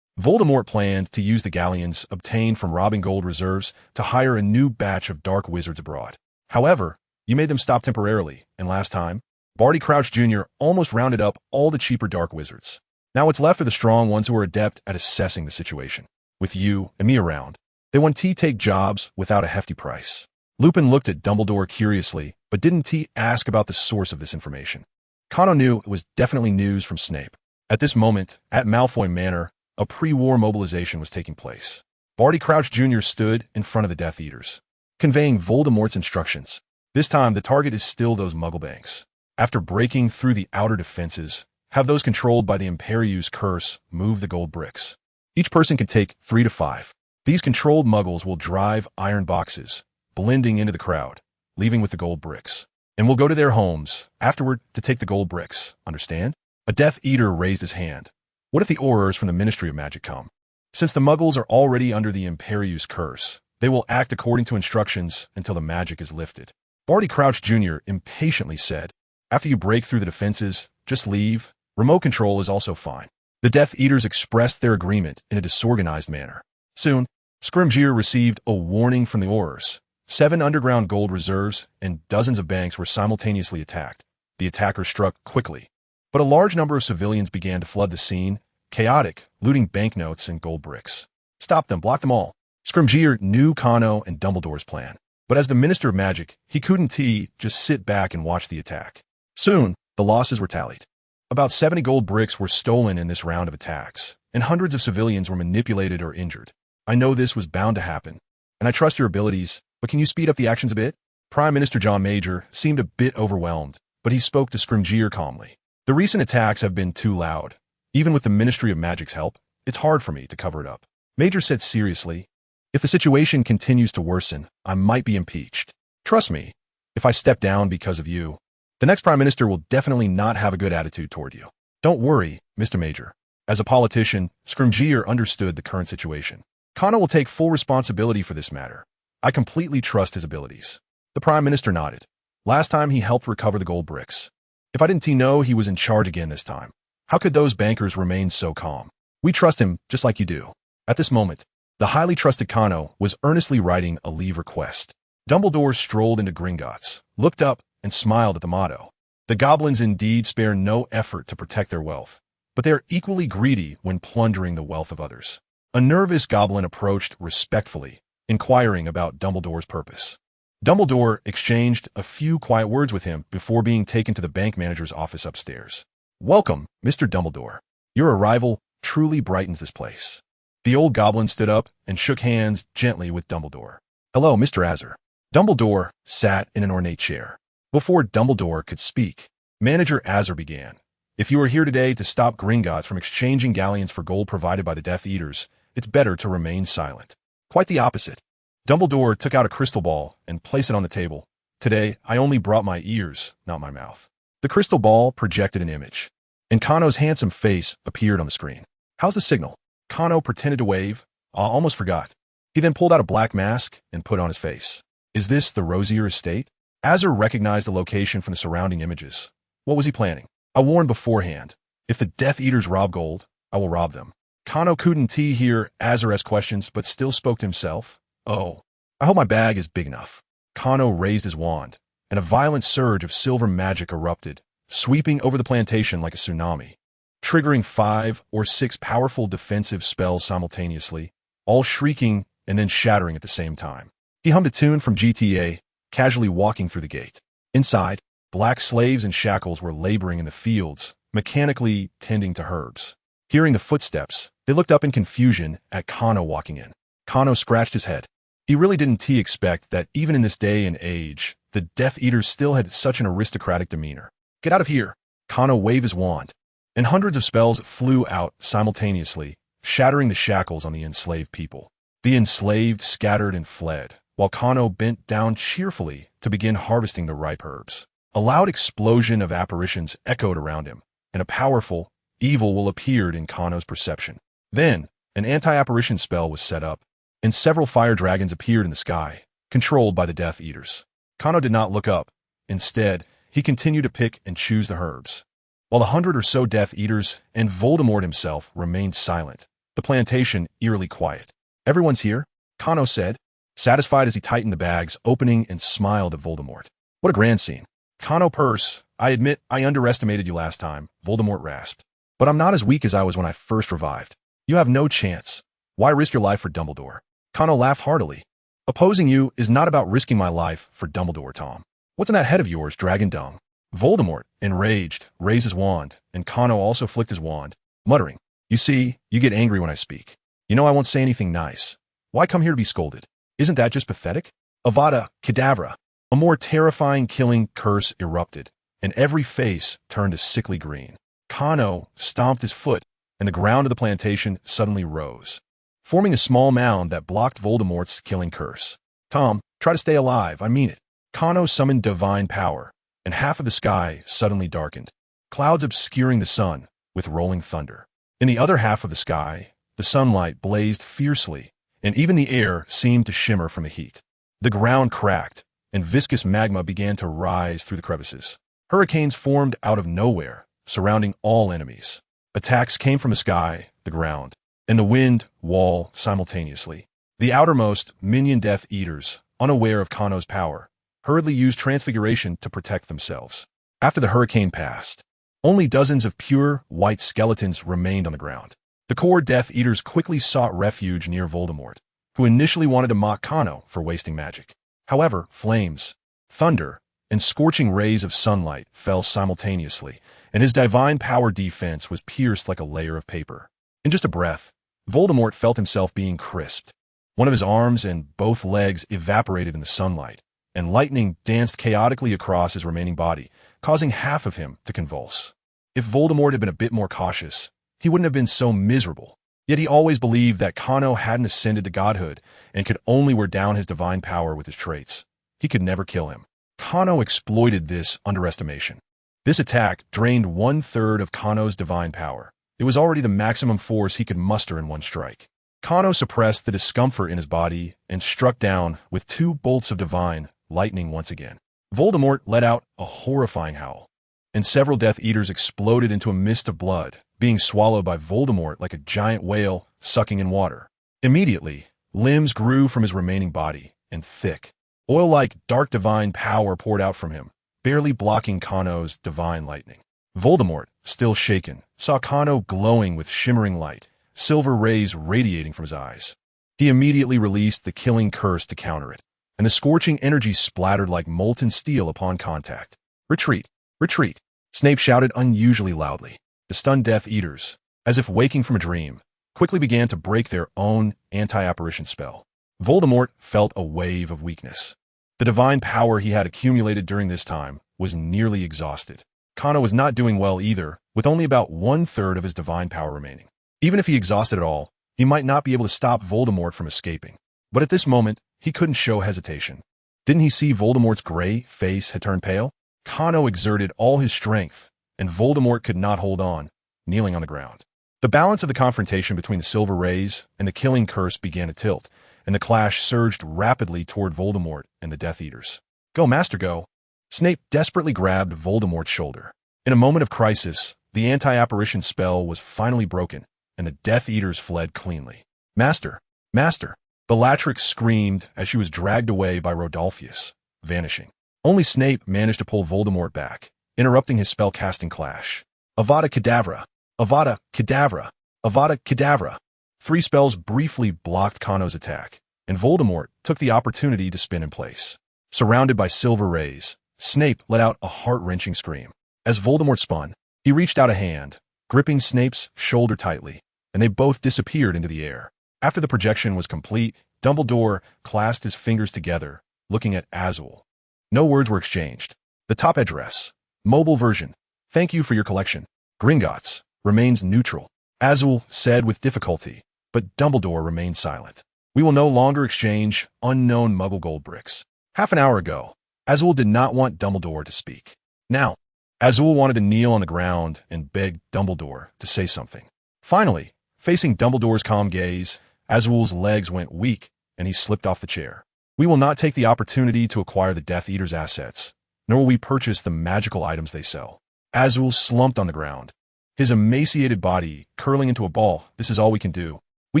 Voldemort planned to use the galleons obtained from robbing gold reserves to hire a new batch of dark wizards abroad. However, you made them stop temporarily, and last time, Barty Crouch Jr. almost rounded up all the cheaper dark wizards. Now what's left are the strong ones who are adept at assessing the situation. With you and me around, they want T take jobs without a hefty price. Lupin looked at Dumbledore curiously, but didn't T ask about the source of this information. Kano knew it was definitely news from Snape. At this moment, at Malfoy Manor, a pre-war mobilization was taking place. Barty Crouch Jr. stood in front of the Death Eaters, conveying Voldemort's instructions. This time, the target is still those Muggle banks. After breaking through the outer defenses, have those controlled by the Imperius curse move the gold bricks. Each person can take 3 to 5. These controlled Muggles will drive iron boxes, blending into the crowd, leaving with the gold bricks. And will go to their homes afterward to take the gold bricks, understand? A Death Eater raised his hand. What if the Aurors from the Ministry of Magic come? Since the Muggles are already under the Imperius curse, they will act according to instructions until the magic is lifted. Barty Crouch Jr. impatiently said, after you break through the defenses, just leave. Remote control is also fine. The Death Eaters expressed their agreement in a disorganized manner. Soon, Scrimgeour received a warning from the Aurors. 7 underground gold reserves and dozens of banks were simultaneously attacked. The attackers struck quickly, but a large number of civilians began to flood the scene, chaotic, looting banknotes and gold bricks. Stop them, block them all. Scrimgeour knew Kano and Dumbledore's plan, but as the Minister of Magic, he couldn't just sit back and watch the attack. Soon, the losses were tallied. About 70 gold bricks were stolen in this round of attacks, and hundreds of civilians were manipulated or injured. I know this was bound to happen, and I trust your abilities, but can you speed up the actions a bit? Prime Minister John Major seemed a bit overwhelmed, but he spoke to Scrimgeour calmly. The recent attacks have been too loud. Even with the Ministry of Magic's help, it's hard for me to cover it up. Major said seriously, if the situation continues to worsen, I might be impeached. Trust me, if I step down because of you, the next Prime Minister will definitely not have a good attitude toward you. Don't worry, Mr. Major. As a politician, Scrimgeour understood the current situation. Kano will take full responsibility for this matter. I completely trust his abilities. The Prime Minister nodded. Last time he helped recover the gold bricks. If I didn't know he was in charge again this time, how could those bankers remain so calm? We trust him just like you do. At this moment, the highly trusted Kano was earnestly writing a leave request. Dumbledore strolled into Gringotts, looked up, and smiled at the motto. The goblins indeed spare no effort to protect their wealth, but they are equally greedy when plundering the wealth of others. A nervous goblin approached respectfully, inquiring about Dumbledore's purpose. Dumbledore exchanged a few quiet words with him before being taken to the bank manager's office upstairs. Welcome, Mr. Dumbledore. Your arrival truly brightens this place. The old goblin stood up and shook hands gently with Dumbledore. Hello, Mr. Azar. Dumbledore sat in an ornate chair. Before Dumbledore could speak, Manager Azar began. If you are here today to stop Gringotts from exchanging galleons for gold provided by the Death Eaters, it's better to remain silent. Quite the opposite. Dumbledore took out a crystal ball and placed it on the table. Today, I only brought my ears, not my mouth. The crystal ball projected an image, and Kano's handsome face appeared on the screen. How's the signal? Kano pretended to wave. I almost forgot. He then pulled out a black mask and put on his face. Is this the Rosier estate? Azar recognized the location from the surrounding images. What was he planning? I warned beforehand. If the Death Eaters rob gold, I will rob them. Kano couldn't hear Azar's questions, but still spoke to himself. Oh, I hope my bag is big enough. Kano raised his wand, and a violent surge of silver magic erupted, sweeping over the plantation like a tsunami, triggering 5 or 6 powerful defensive spells simultaneously, all shrieking and then shattering at the same time. He hummed a tune from GTA, casually walking through the gate. Inside, black slaves in shackles were laboring in the fields, mechanically tending to herbs. Hearing the footsteps, they looked up in confusion at Kano walking in. Kano scratched his head. He really didn't expect that even in this day and age, the Death Eaters still had such an aristocratic demeanor. Get out of here. Kano waved his wand, and hundreds of spells flew out simultaneously, shattering the shackles on the enslaved people. The enslaved scattered and fled, while Kano bent down cheerfully to begin harvesting the ripe herbs. A loud explosion of apparitions echoed around him, and a powerful, evil will appeared in Kano's perception. Then, an anti-apparition spell was set up, and several fire dragons appeared in the sky, controlled by the Death Eaters. Kano did not look up. Instead, he continued to pick and choose the herbs. While 100 or so Death Eaters and Voldemort himself remained silent, the plantation eerily quiet. "Everyone's here," Kano said, satisfied as he tightened the bag's opening and smiled at Voldemort. "What a grand scene." "Kano Purse, I admit I underestimated you last time," Voldemort rasped. "But I'm not as weak as I was when I first revived. You have no chance. Why risk your life for Dumbledore?" Kano laughed heartily. "Opposing you is not about risking my life for Dumbledore, Tom. What's in that head of yours, dragon dung?" Voldemort, enraged, raised his wand, and Kano also flicked his wand, muttering, "You see, you get angry when I speak. You know I won't say anything nice. Why come here to be scolded? Isn't that just pathetic?" Avada Kedavra. A more terrifying killing curse erupted, and every face turned a sickly green. Kano stomped his foot, and the ground of the plantation suddenly rose, forming a small mound that blocked Voldemort's killing curse. "Tom, try to stay alive, I mean it." Kano summoned divine power, and half of the sky suddenly darkened, clouds obscuring the sun with rolling thunder. In the other half of the sky, the sunlight blazed fiercely, and even the air seemed to shimmer from the heat. The ground cracked, and viscous magma began to rise through the crevices. Hurricanes formed out of nowhere, surrounding all enemies. Attacks came from the sky, the ground, and the wind wall simultaneously. The outermost minion Death Eaters, unaware of Kano's power, hurriedly used transfiguration to protect themselves. After the hurricane passed, only dozens of pure, white skeletons remained on the ground. The core Death Eaters quickly sought refuge near Voldemort, who initially wanted to mock Kano for wasting magic. However, flames, thunder, and scorching rays of sunlight fell simultaneously, and his divine power defense was pierced like a layer of paper. In just a breath, Voldemort felt himself being crisped. One of his arms and both legs evaporated in the sunlight, and lightning danced chaotically across his remaining body, causing half of him to convulse. If Voldemort had been a bit more cautious, he wouldn't have been so miserable. Yet he always believed that Kano hadn't ascended to godhood and could only wear down his divine power with his traits. He could never kill him. Kano exploited this underestimation. This attack drained 1/3 of Kano's divine power. It was already the maximum force he could muster in one strike. Kano suppressed the discomfort in his body and struck down with 2 bolts of divine lightning once again. Voldemort let out a horrifying howl, and several Death Eaters exploded into a mist of blood, being swallowed by Voldemort like a giant whale sucking in water. Immediately, limbs grew from his remaining body, and thick, oil-like dark divine power poured out from him, barely blocking Kano's divine lightning. Voldemort, still shaken, saw Kano glowing with shimmering light, silver rays radiating from his eyes. He immediately released the killing curse to counter it, and the scorching energy splattered like molten steel upon contact. "Retreat! Retreat!" Snape shouted unusually loudly. The stunned Death Eaters, as if waking from a dream, quickly began to break their own anti-apparition spell. Voldemort felt a wave of weakness. The divine power he had accumulated during this time was nearly exhausted. Kano was not doing well either, with only about 1/3 of his divine power remaining. Even if he exhausted it all, he might not be able to stop Voldemort from escaping. But at this moment, he couldn't show hesitation. Didn't he see Voldemort's gray face had turned pale? Kano exerted all his strength, and Voldemort could not hold on, kneeling on the ground. The balance of the confrontation between the silver rays and the killing curse began to tilt, and the clash surged rapidly toward Voldemort and the Death Eaters. "Go, Master, go!" Snape desperately grabbed Voldemort's shoulder. In a moment of crisis, the anti-apparition spell was finally broken, and the Death Eaters fled cleanly. "Master! Master!" Bellatrix screamed as she was dragged away by Rodolphus, vanishing. Only Snape managed to pull Voldemort back, interrupting his spell-casting clash. Avada Kedavra! Avada Kedavra! Avada Kedavra! 3 spells briefly blocked Kano's attack, and Voldemort took the opportunity to spin in place. Surrounded by silver rays, Snape let out a heart-wrenching scream. As Voldemort spun, he reached out a hand, gripping Snape's shoulder tightly, and they both disappeared into the air. After the projection was complete, Dumbledore clasped his fingers together, looking at Azul. No words were exchanged. The top address, mobile version, Thank you for your collection. Gringotts remains neutral, Azul said with difficulty, but Dumbledore remained silent. We will no longer exchange unknown Muggle gold bricks. Half an hour ago, Azul did not want Dumbledore to speak. Now, Azul wanted to kneel on the ground and beg Dumbledore to say something. Finally, facing Dumbledore's calm gaze, Azul's legs went weak and he slipped off the chair. We will not take the opportunity to acquire the Death Eater's assets, nor will we purchase the magical items they sell. Azul slumped on the ground, his emaciated body curling into a ball. This is all we can do. We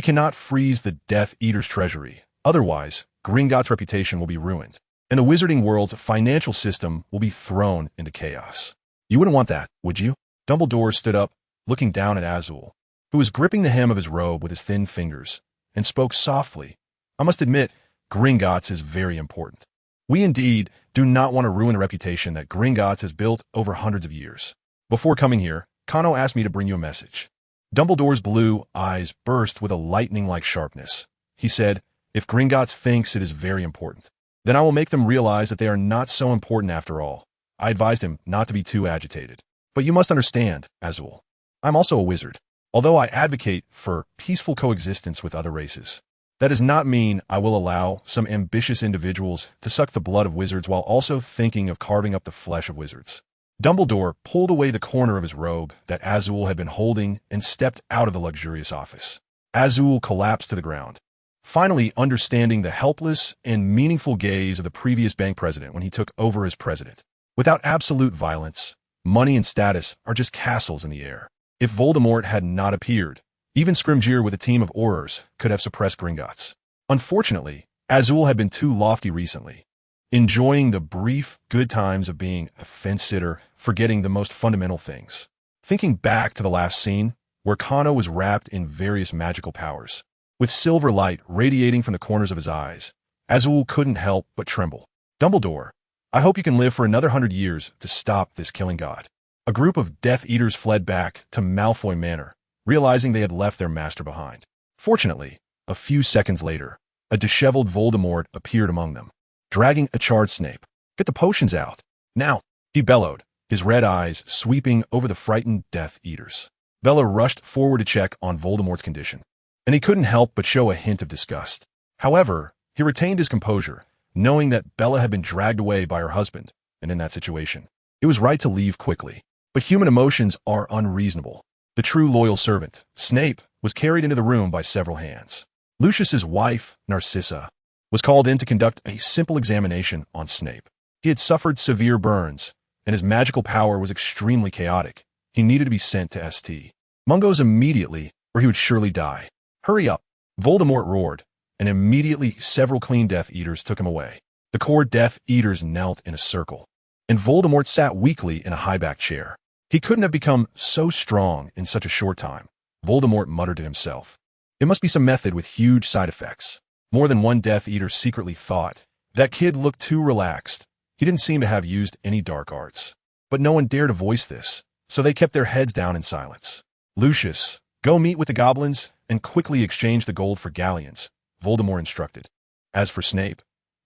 cannot freeze the Death Eater's treasury. Otherwise, Gringotts' reputation will be ruined, and the wizarding world's financial system will be thrown into chaos. You wouldn't want that, would you? Dumbledore stood up, looking down at Azul, who was gripping the hem of his robe with his thin fingers, and spoke softly. I must admit, Gringotts is very important. We indeed do not want to ruin the reputation that Gringotts has built over hundreds of years. Before coming here, Kano asked me to bring you a message. Dumbledore's blue eyes burst with a lightning-like sharpness. He said, if Gringotts thinks it is very important, then I will make them realize that they are not so important after all. I advised him not to be too agitated. But you must understand, Azul. I'm also a wizard. Although I advocate for peaceful coexistence with other races, that does not mean I will allow some ambitious individuals to suck the blood of wizards while also thinking of carving up the flesh of wizards. Dumbledore pulled away the corner of his robe that Azul had been holding and stepped out of the luxurious office. Azul collapsed to the ground, finally understanding the helpless and meaningful gaze of the previous bank president when he took over as president. Without absolute violence, money and status are just castles in the air. If Voldemort had not appeared, even Scrimgeour with a team of Aurors could have suppressed Gringotts. Unfortunately, Azul had been too lofty recently, enjoying the brief good times of being a fence-sitter, forgetting the most fundamental things. Thinking back to the last scene, where Kano was wrapped in various magical powers, with silver light radiating from the corners of his eyes, Azul couldn't help but tremble. Dumbledore, I hope you can live for another 100 years to stop this killing god. A group of Death Eaters fled back to Malfoy Manor, realizing they had left their master behind. Fortunately, a few seconds later, a disheveled Voldemort appeared among them, dragging a charred Snape. Get the potions out. Now, he bellowed, his red eyes sweeping over the frightened Death Eaters. Bella rushed forward to check on Voldemort's condition, and he couldn't help but show a hint of disgust. However, he retained his composure, knowing that Bella had been dragged away by her husband, and in that situation, it was right to leave quickly. But human emotions are unreasonable. The true loyal servant, Snape, was carried into the room by several hands. Lucius's wife, Narcissa, was called in to conduct a simple examination on Snape. He had suffered severe burns, and his magical power was extremely chaotic. He needed to be sent to St. Mungo's immediately, or he would surely die. Hurry up! Voldemort roared, and immediately several clean Death Eaters took him away. The core Death Eaters knelt in a circle, and Voldemort sat weakly in a high-backed chair. He couldn't have become so strong in such a short time, Voldemort muttered to himself. It must be some method with huge side effects. More than one Death Eater secretly thought, that kid looked too relaxed. He didn't seem to have used any dark arts. But no one dared to voice this, so they kept their heads down in silence. Lucius, go meet with the goblins and quickly exchange the gold for galleons, Voldemort instructed. As for Snape,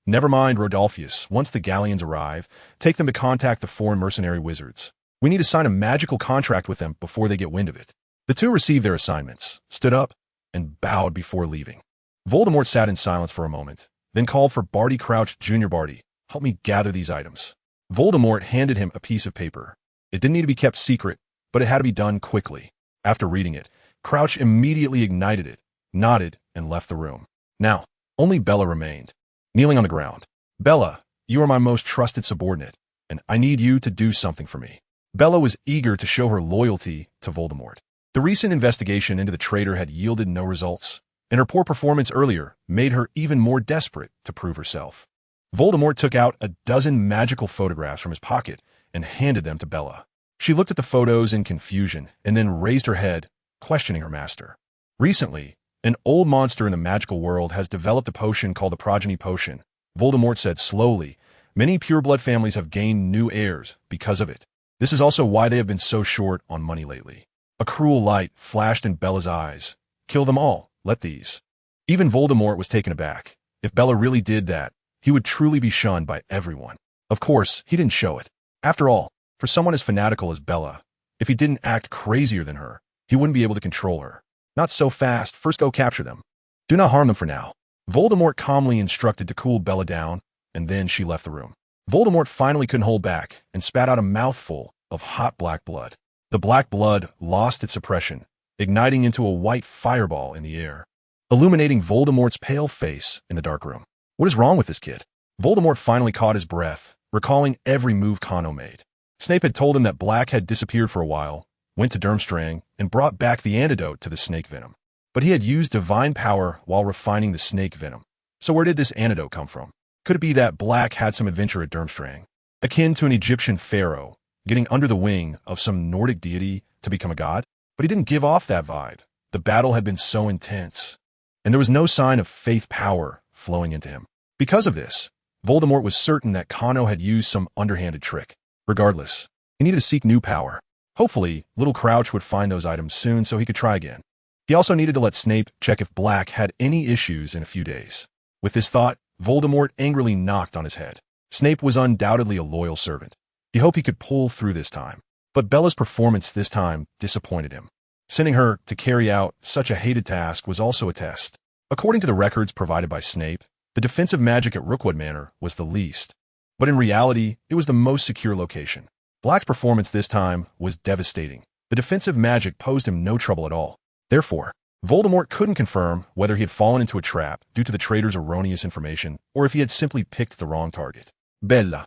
never mind Rodolphus. Once the galleons arrive, take them to contact the 4 mercenary wizards. We need to sign a magical contract with them before they get wind of it. The two received their assignments, stood up, and bowed before leaving. Voldemort sat in silence for a moment, then called for Barty Crouch Jr. Barty, help me gather these items. Voldemort handed him a piece of paper. It didn't need to be kept secret, but it had to be done quickly. After reading it, Crouch immediately ignited it, nodded, and left the room. Now, only Bella remained, kneeling on the ground. Bella, you are my most trusted subordinate, and I need you to do something for me. Bella was eager to show her loyalty to Voldemort. The recent investigation into the traitor had yielded no results, and her poor performance earlier made her even more desperate to prove herself. Voldemort took out a dozen magical photographs from his pocket and handed them to Bella. She looked at the photos in confusion and then raised her head, questioning her master. Recently, an old monster in the magical world has developed a potion called the Progeny Potion. Voldemort said slowly, many pureblood families have gained new heirs because of it. This is also why they have been so short on money lately. A cruel light flashed in Bella's eyes. Kill them all. Let these. Even Voldemort was taken aback. If Bella really did that, he would truly be shunned by everyone. Of course, he didn't show it. After all, For someone as fanatical as Bella, if he didn't act crazier than her, he wouldn't be able to control her. Not so fast, first go capture them. Do not harm them for now. Voldemort calmly instructed to cool Bella down, and then she left the room. Voldemort finally couldn't hold back and spat out a mouthful of hot black blood. The black blood lost its suppression, igniting into a white fireball in the air, illuminating Voldemort's pale face in the dark room. What is wrong with this kid? Voldemort finally caught his breath, recalling every move Cano made. Snape had told him that Black had disappeared for a while, went to Durmstrang, and brought back the antidote to the snake venom. But he had used divine power while refining the snake venom. So where did this antidote come from? Could it be that Black had some adventure at Durmstrang, akin to an Egyptian pharaoh, getting under the wing of some Nordic deity to become a god? But he didn't give off that vibe. The battle had been so intense, and there was no sign of faith power flowing into him. Because of this, Voldemort was certain that Cano had used some underhanded trick. Regardless, he needed to seek new power. Hopefully, Little Crouch would find those items soon so he could try again. He also needed to let Snape check if Black had any issues in a few days. With this thought, Voldemort angrily knocked on his head. Snape was undoubtedly a loyal servant. He hoped he could pull through this time. But Bella's performance this time disappointed him. Sending her to carry out such a hated task was also a test. According to the records provided by Snape, the defensive magic at Rookwood Manor was the least. But in reality, it was the most secure location. Black's performance this time was devastating. The defensive magic posed him no trouble at all. Therefore, Voldemort couldn't confirm whether he had fallen into a trap due to the traitor's erroneous information or if he had simply picked the wrong target. Bella.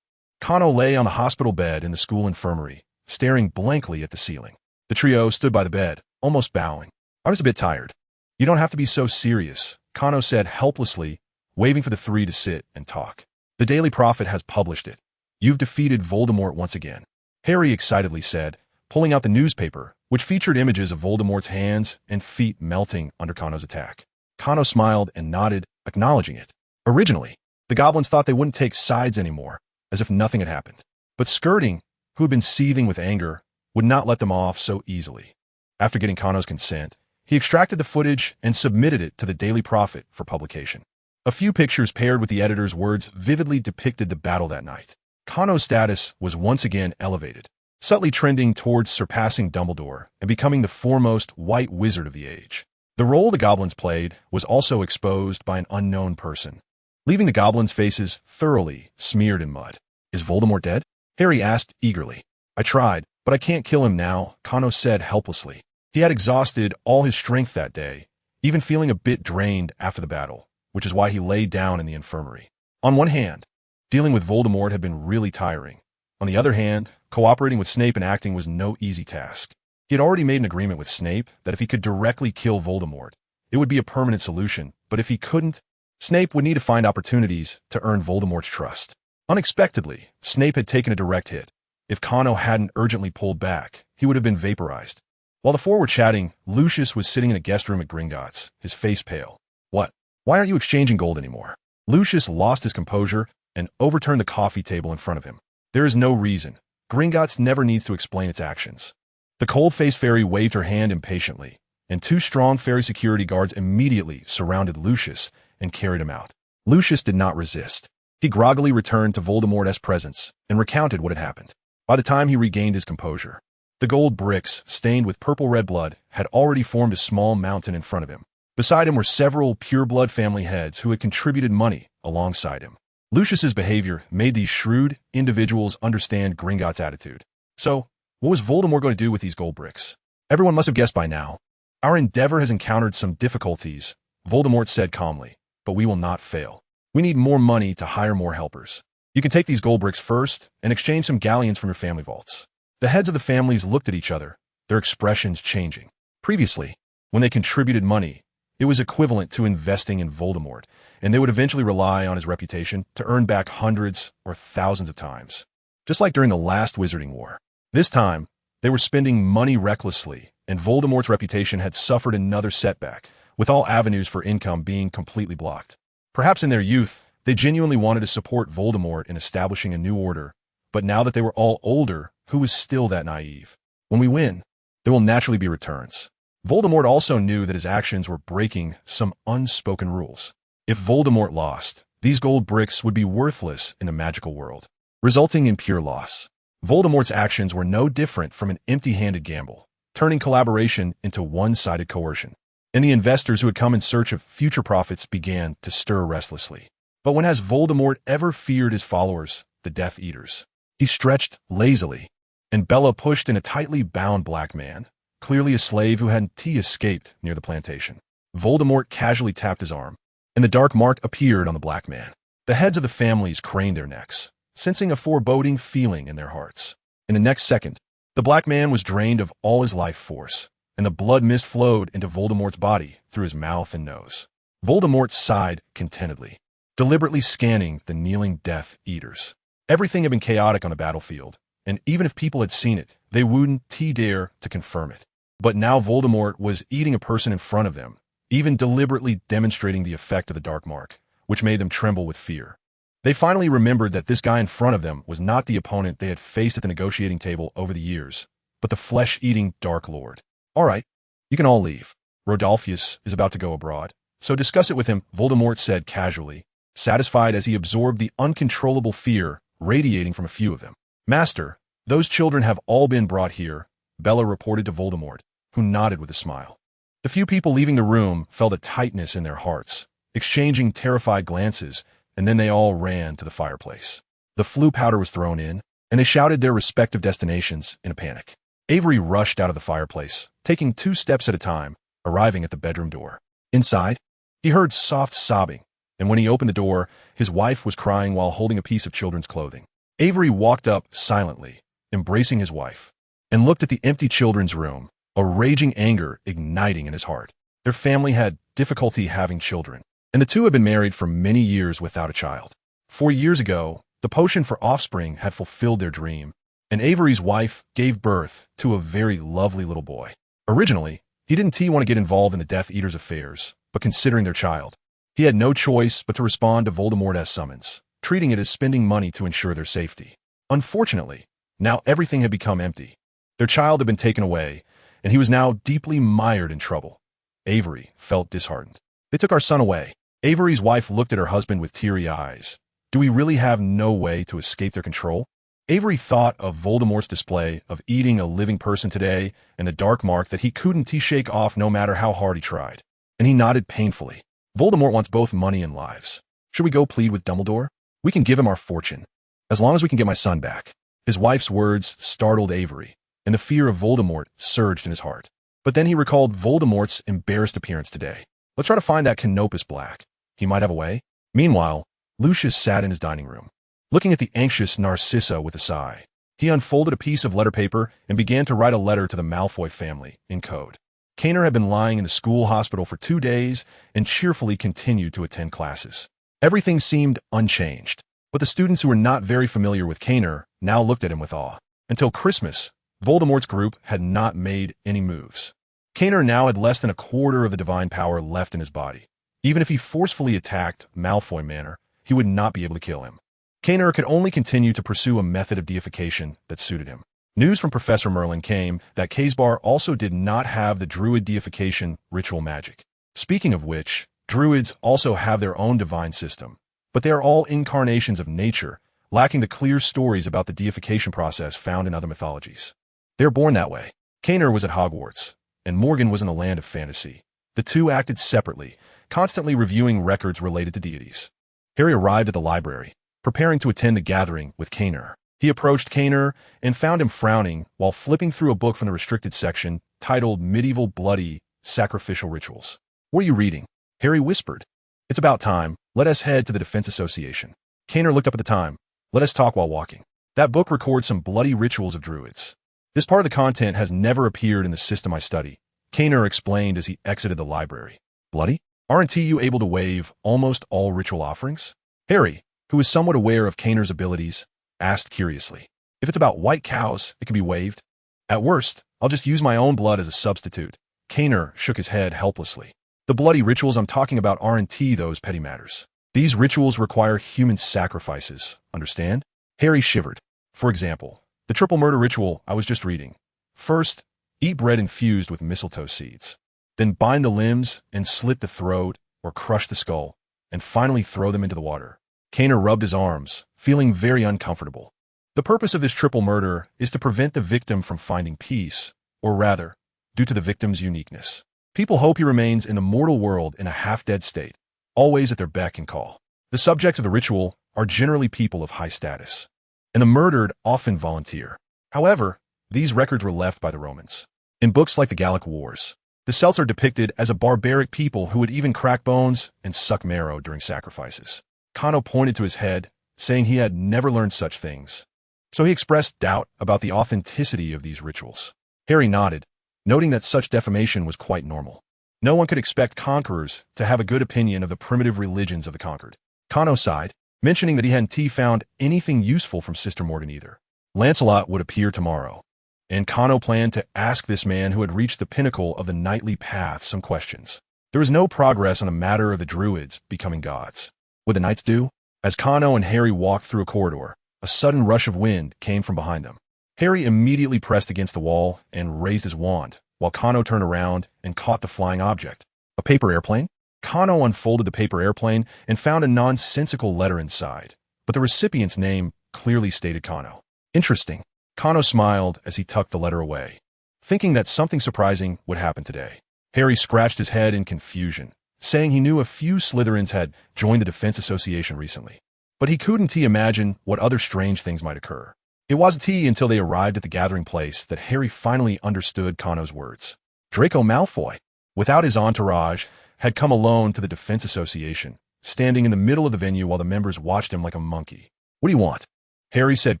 Cano lay on the hospital bed in the school infirmary, staring blankly at the ceiling. The trio stood by the bed, almost bowing. I was a bit tired. You don't have to be so serious, Cano said helplessly, waving for the three to sit and talk. The Daily Prophet has published it. You've defeated Voldemort once again, Harry excitedly said, pulling out the newspaper, which featured images of Voldemort's hands and feet melting under Cano's attack. Cano smiled and nodded, acknowledging it. Originally, the goblins thought they wouldn't take sides anymore, as if nothing had happened. But Skirting, who had been seething with anger, would not let them off so easily. After getting Cano's consent, he extracted the footage and submitted it to the Daily Prophet for publication. A few pictures paired with the editor's words vividly depicted the battle that night. Cano's status was once again elevated, subtly trending towards surpassing Dumbledore and becoming the foremost white wizard of the age. The role the goblins played was also exposed by an unknown person, leaving the goblins' faces thoroughly smeared in mud. Is Voldemort dead? Harry asked eagerly. I tried, but I can't kill him now, Cano said helplessly. He had exhausted all his strength that day, even feeling a bit drained after the battle, which is why he lay down in the infirmary. On one hand, dealing with Voldemort had been really tiring. On the other hand, cooperating with Snape and acting was no easy task. He had already made an agreement with Snape that if he could directly kill Voldemort, it would be a permanent solution, but if he couldn't, Snape would need to find opportunities to earn Voldemort's trust. Unexpectedly, Snape had taken a direct hit. If Cano hadn't urgently pulled back, he would have been vaporized. While the four were chatting, Lucius was sitting in a guest room at Gringotts, his face pale. What? Why aren't you exchanging gold anymore? Lucius lost his composure and overturned the coffee table in front of him. There is no reason. Gringotts never needs to explain its actions. The cold-faced fairy waved her hand impatiently, and two strong fairy security guards immediately surrounded Lucius and carried him out. Lucius did not resist. He groggily returned to Voldemort's presence and recounted what had happened. By the time he regained his composure, the gold bricks, stained with purple-red blood, had already formed a small mountain in front of him. Beside him were several pure-blood family heads who had contributed money alongside him. Lucius's behavior made these shrewd individuals understand Gringotts' attitude. So, what was Voldemort going to do with these gold bricks? Everyone must have guessed by now. Our endeavor has encountered some difficulties, Voldemort said calmly, but we will not fail. We need more money to hire more helpers. You can take these gold bricks first and exchange some galleons from your family vaults. The heads of the families looked at each other, their expressions changing. Previously, when they contributed money, it was equivalent to investing in Voldemort, and they would eventually rely on his reputation to earn back hundreds or thousands of times. Just like during the last Wizarding War. This time, they were spending money recklessly, and Voldemort's reputation had suffered another setback, with all avenues for income being completely blocked. Perhaps in their youth, they genuinely wanted to support Voldemort in establishing a new order, but now that they were all older, who was still that naive? When we win, there will naturally be returns. Voldemort also knew that his actions were breaking some unspoken rules. If Voldemort lost, these gold bricks would be worthless in the magical world, resulting in pure loss. Voldemort's actions were no different from an empty-handed gamble, turning collaboration into one-sided coercion. And the investors who had come in search of future profits began to stir restlessly. But when has Voldemort ever feared his followers, the Death Eaters? He stretched lazily, and Bella pushed in a tightly bound black man, clearly a slave who had escaped near the plantation. Voldemort casually tapped his arm, and the dark mark appeared on the black man. The heads of the families craned their necks, sensing a foreboding feeling in their hearts. In the next second, the black man was drained of all his life force, and the blood mist flowed into Voldemort's body through his mouth and nose. Voldemort sighed contentedly, deliberately scanning the kneeling Death Eaters. Everything had been chaotic on the battlefield, and even if people had seen it, they wouldn't dare to confirm it. But now Voldemort was eating a person in front of them, even deliberately demonstrating the effect of the dark mark, which made them tremble with fear. They finally remembered that this guy in front of them was not the opponent they had faced at the negotiating table over the years, but the flesh-eating Dark Lord. All right, you can all leave. Rodolphus is about to go abroad, so discuss it with him, Voldemort said casually, satisfied as he absorbed the uncontrollable fear radiating from a few of them. Master, those children have all been brought here, Bella reported to Voldemort, who nodded with a smile. The few people leaving the room felt a tightness in their hearts, exchanging terrified glances, and then they all ran to the fireplace. The flue powder was thrown in, and they shouted their respective destinations in a panic. Avery rushed out of the fireplace, taking 2 steps at a time, arriving at the bedroom door. Inside, he heard soft sobbing, and when he opened the door, his wife was crying while holding a piece of children's clothing. Avery walked up silently, embracing his wife, and looked at the empty children's room, a raging anger igniting in his heart. Their family had difficulty having children, and the two had been married for many years without a child. 4 years ago, the potion for offspring had fulfilled their dream, and Avery's wife gave birth to a very lovely little boy. Originally, he didn't want to get involved in the Death Eaters' affairs, but considering their child, he had no choice but to respond to Voldemort as summons, treating it as spending money to ensure their safety. Unfortunately, now everything had become empty. Their child had been taken away, and he was now deeply mired in trouble. Avery felt disheartened. They took our son away. Avery's wife looked at her husband with teary eyes. Do we really have no way to escape their control? Avery thought of Voldemort's display of eating a living person today and the dark mark that he couldn't shake off no matter how hard he tried. And he nodded painfully. Voldemort wants both money and lives. Should we go plead with Dumbledore? We can give him our fortune, as long as we can get my son back. His wife's words startled Avery, and the fear of Voldemort surged in his heart. But then he recalled Voldemort's embarrassed appearance today. Let's try to find that Canopus Black. He might have a way. Meanwhile, Lucius sat in his dining room, looking at the anxious Narcissa with a sigh. He unfolded a piece of letter paper and began to write a letter to the Malfoy family in code. Caner had been lying in the school hospital for 2 days and cheerfully continued to attend classes. Everything seemed unchanged, but the students who were not very familiar with Caner now looked at him with awe. Until Christmas, Voldemort's group had not made any moves. Caner now had less than a quarter of the divine power left in his body. Even if he forcefully attacked Malfoy Manor, he would not be able to kill him. Caner could only continue to pursue a method of deification that suited him. News from Professor Merlin came that Kaysbar also did not have the druid deification ritual magic. Speaking of which, druids also have their own divine system, but they are all incarnations of nature, lacking the clear stories about the deification process found in other mythologies. They are born that way. Caner was at Hogwarts, and Morgan was in the land of fantasy. The two acted separately, constantly reviewing records related to deities. Harry arrived at the library, preparing to attend the gathering with Caner. He approached Caner and found him frowning while flipping through a book from the restricted section titled Medieval Bloody Sacrificial Rituals. What are you reading? Harry whispered. It's about time. Let us head to the Defense Association. Caner looked up at the time. Let us talk while walking. That book records some bloody rituals of druids. This part of the content has never appeared in the system I study, Caner explained as he exited the library. Bloody? Aren't you able to waive almost all ritual offerings? Harry, who was somewhat aware of Caner's abilities, asked curiously. If it's about white cows, it can be waived. At worst, I'll just use my own blood as a substitute. Caner shook his head helplessly. The bloody rituals I'm talking about aren't those petty matters. These rituals require human sacrifices, understand? Harry shivered. For example, the triple murder ritual I was just reading. First, eat bread infused with mistletoe seeds. Then bind the limbs and slit the throat or crush the skull, and finally throw them into the water. Caner rubbed his arms, feeling very uncomfortable. The purpose of this triple murder is to prevent the victim from finding peace, or rather, due to the victim's uniqueness. People hope he remains in the mortal world in a half-dead state, always at their beck and call. The subjects of the ritual are generally people of high status, and the murdered often volunteer. However, these records were left by the Romans. In books like the Gallic Wars, the Celts are depicted as a barbaric people who would even crack bones and suck marrow during sacrifices. Cano pointed to his head, saying he had never learned such things. So he expressed doubt about the authenticity of these rituals. Harry nodded, noting that such defamation was quite normal. No one could expect conquerors to have a good opinion of the primitive religions of the conquered. Cano sighed, mentioning that he hadn't found anything useful from Sister Morgan either. Lancelot would appear tomorrow, and Cano planned to ask this man who had reached the pinnacle of the knightly path some questions. There was no progress on the matter of the druids becoming gods. What the knights do? As Cano and Harry walked through a corridor, a sudden rush of wind came from behind them. Harry immediately pressed against the wall and raised his wand, while Cano turned around and caught the flying object. A paper airplane? Cano unfolded the paper airplane and found a nonsensical letter inside, but the recipient's name clearly stated Cano. Interesting. Cano smiled as he tucked the letter away, thinking that something surprising would happen today. Harry scratched his head in confusion, saying he knew a few Slytherins had joined the Defense Association recently, but he couldn't imagine what other strange things might occur. It wasn't until they arrived at the gathering place that Harry finally understood Cano's words. Draco Malfoy, without his entourage, had come alone to the Defense Association, standing in the middle of the venue while the members watched him like a monkey. What do you want? Harry said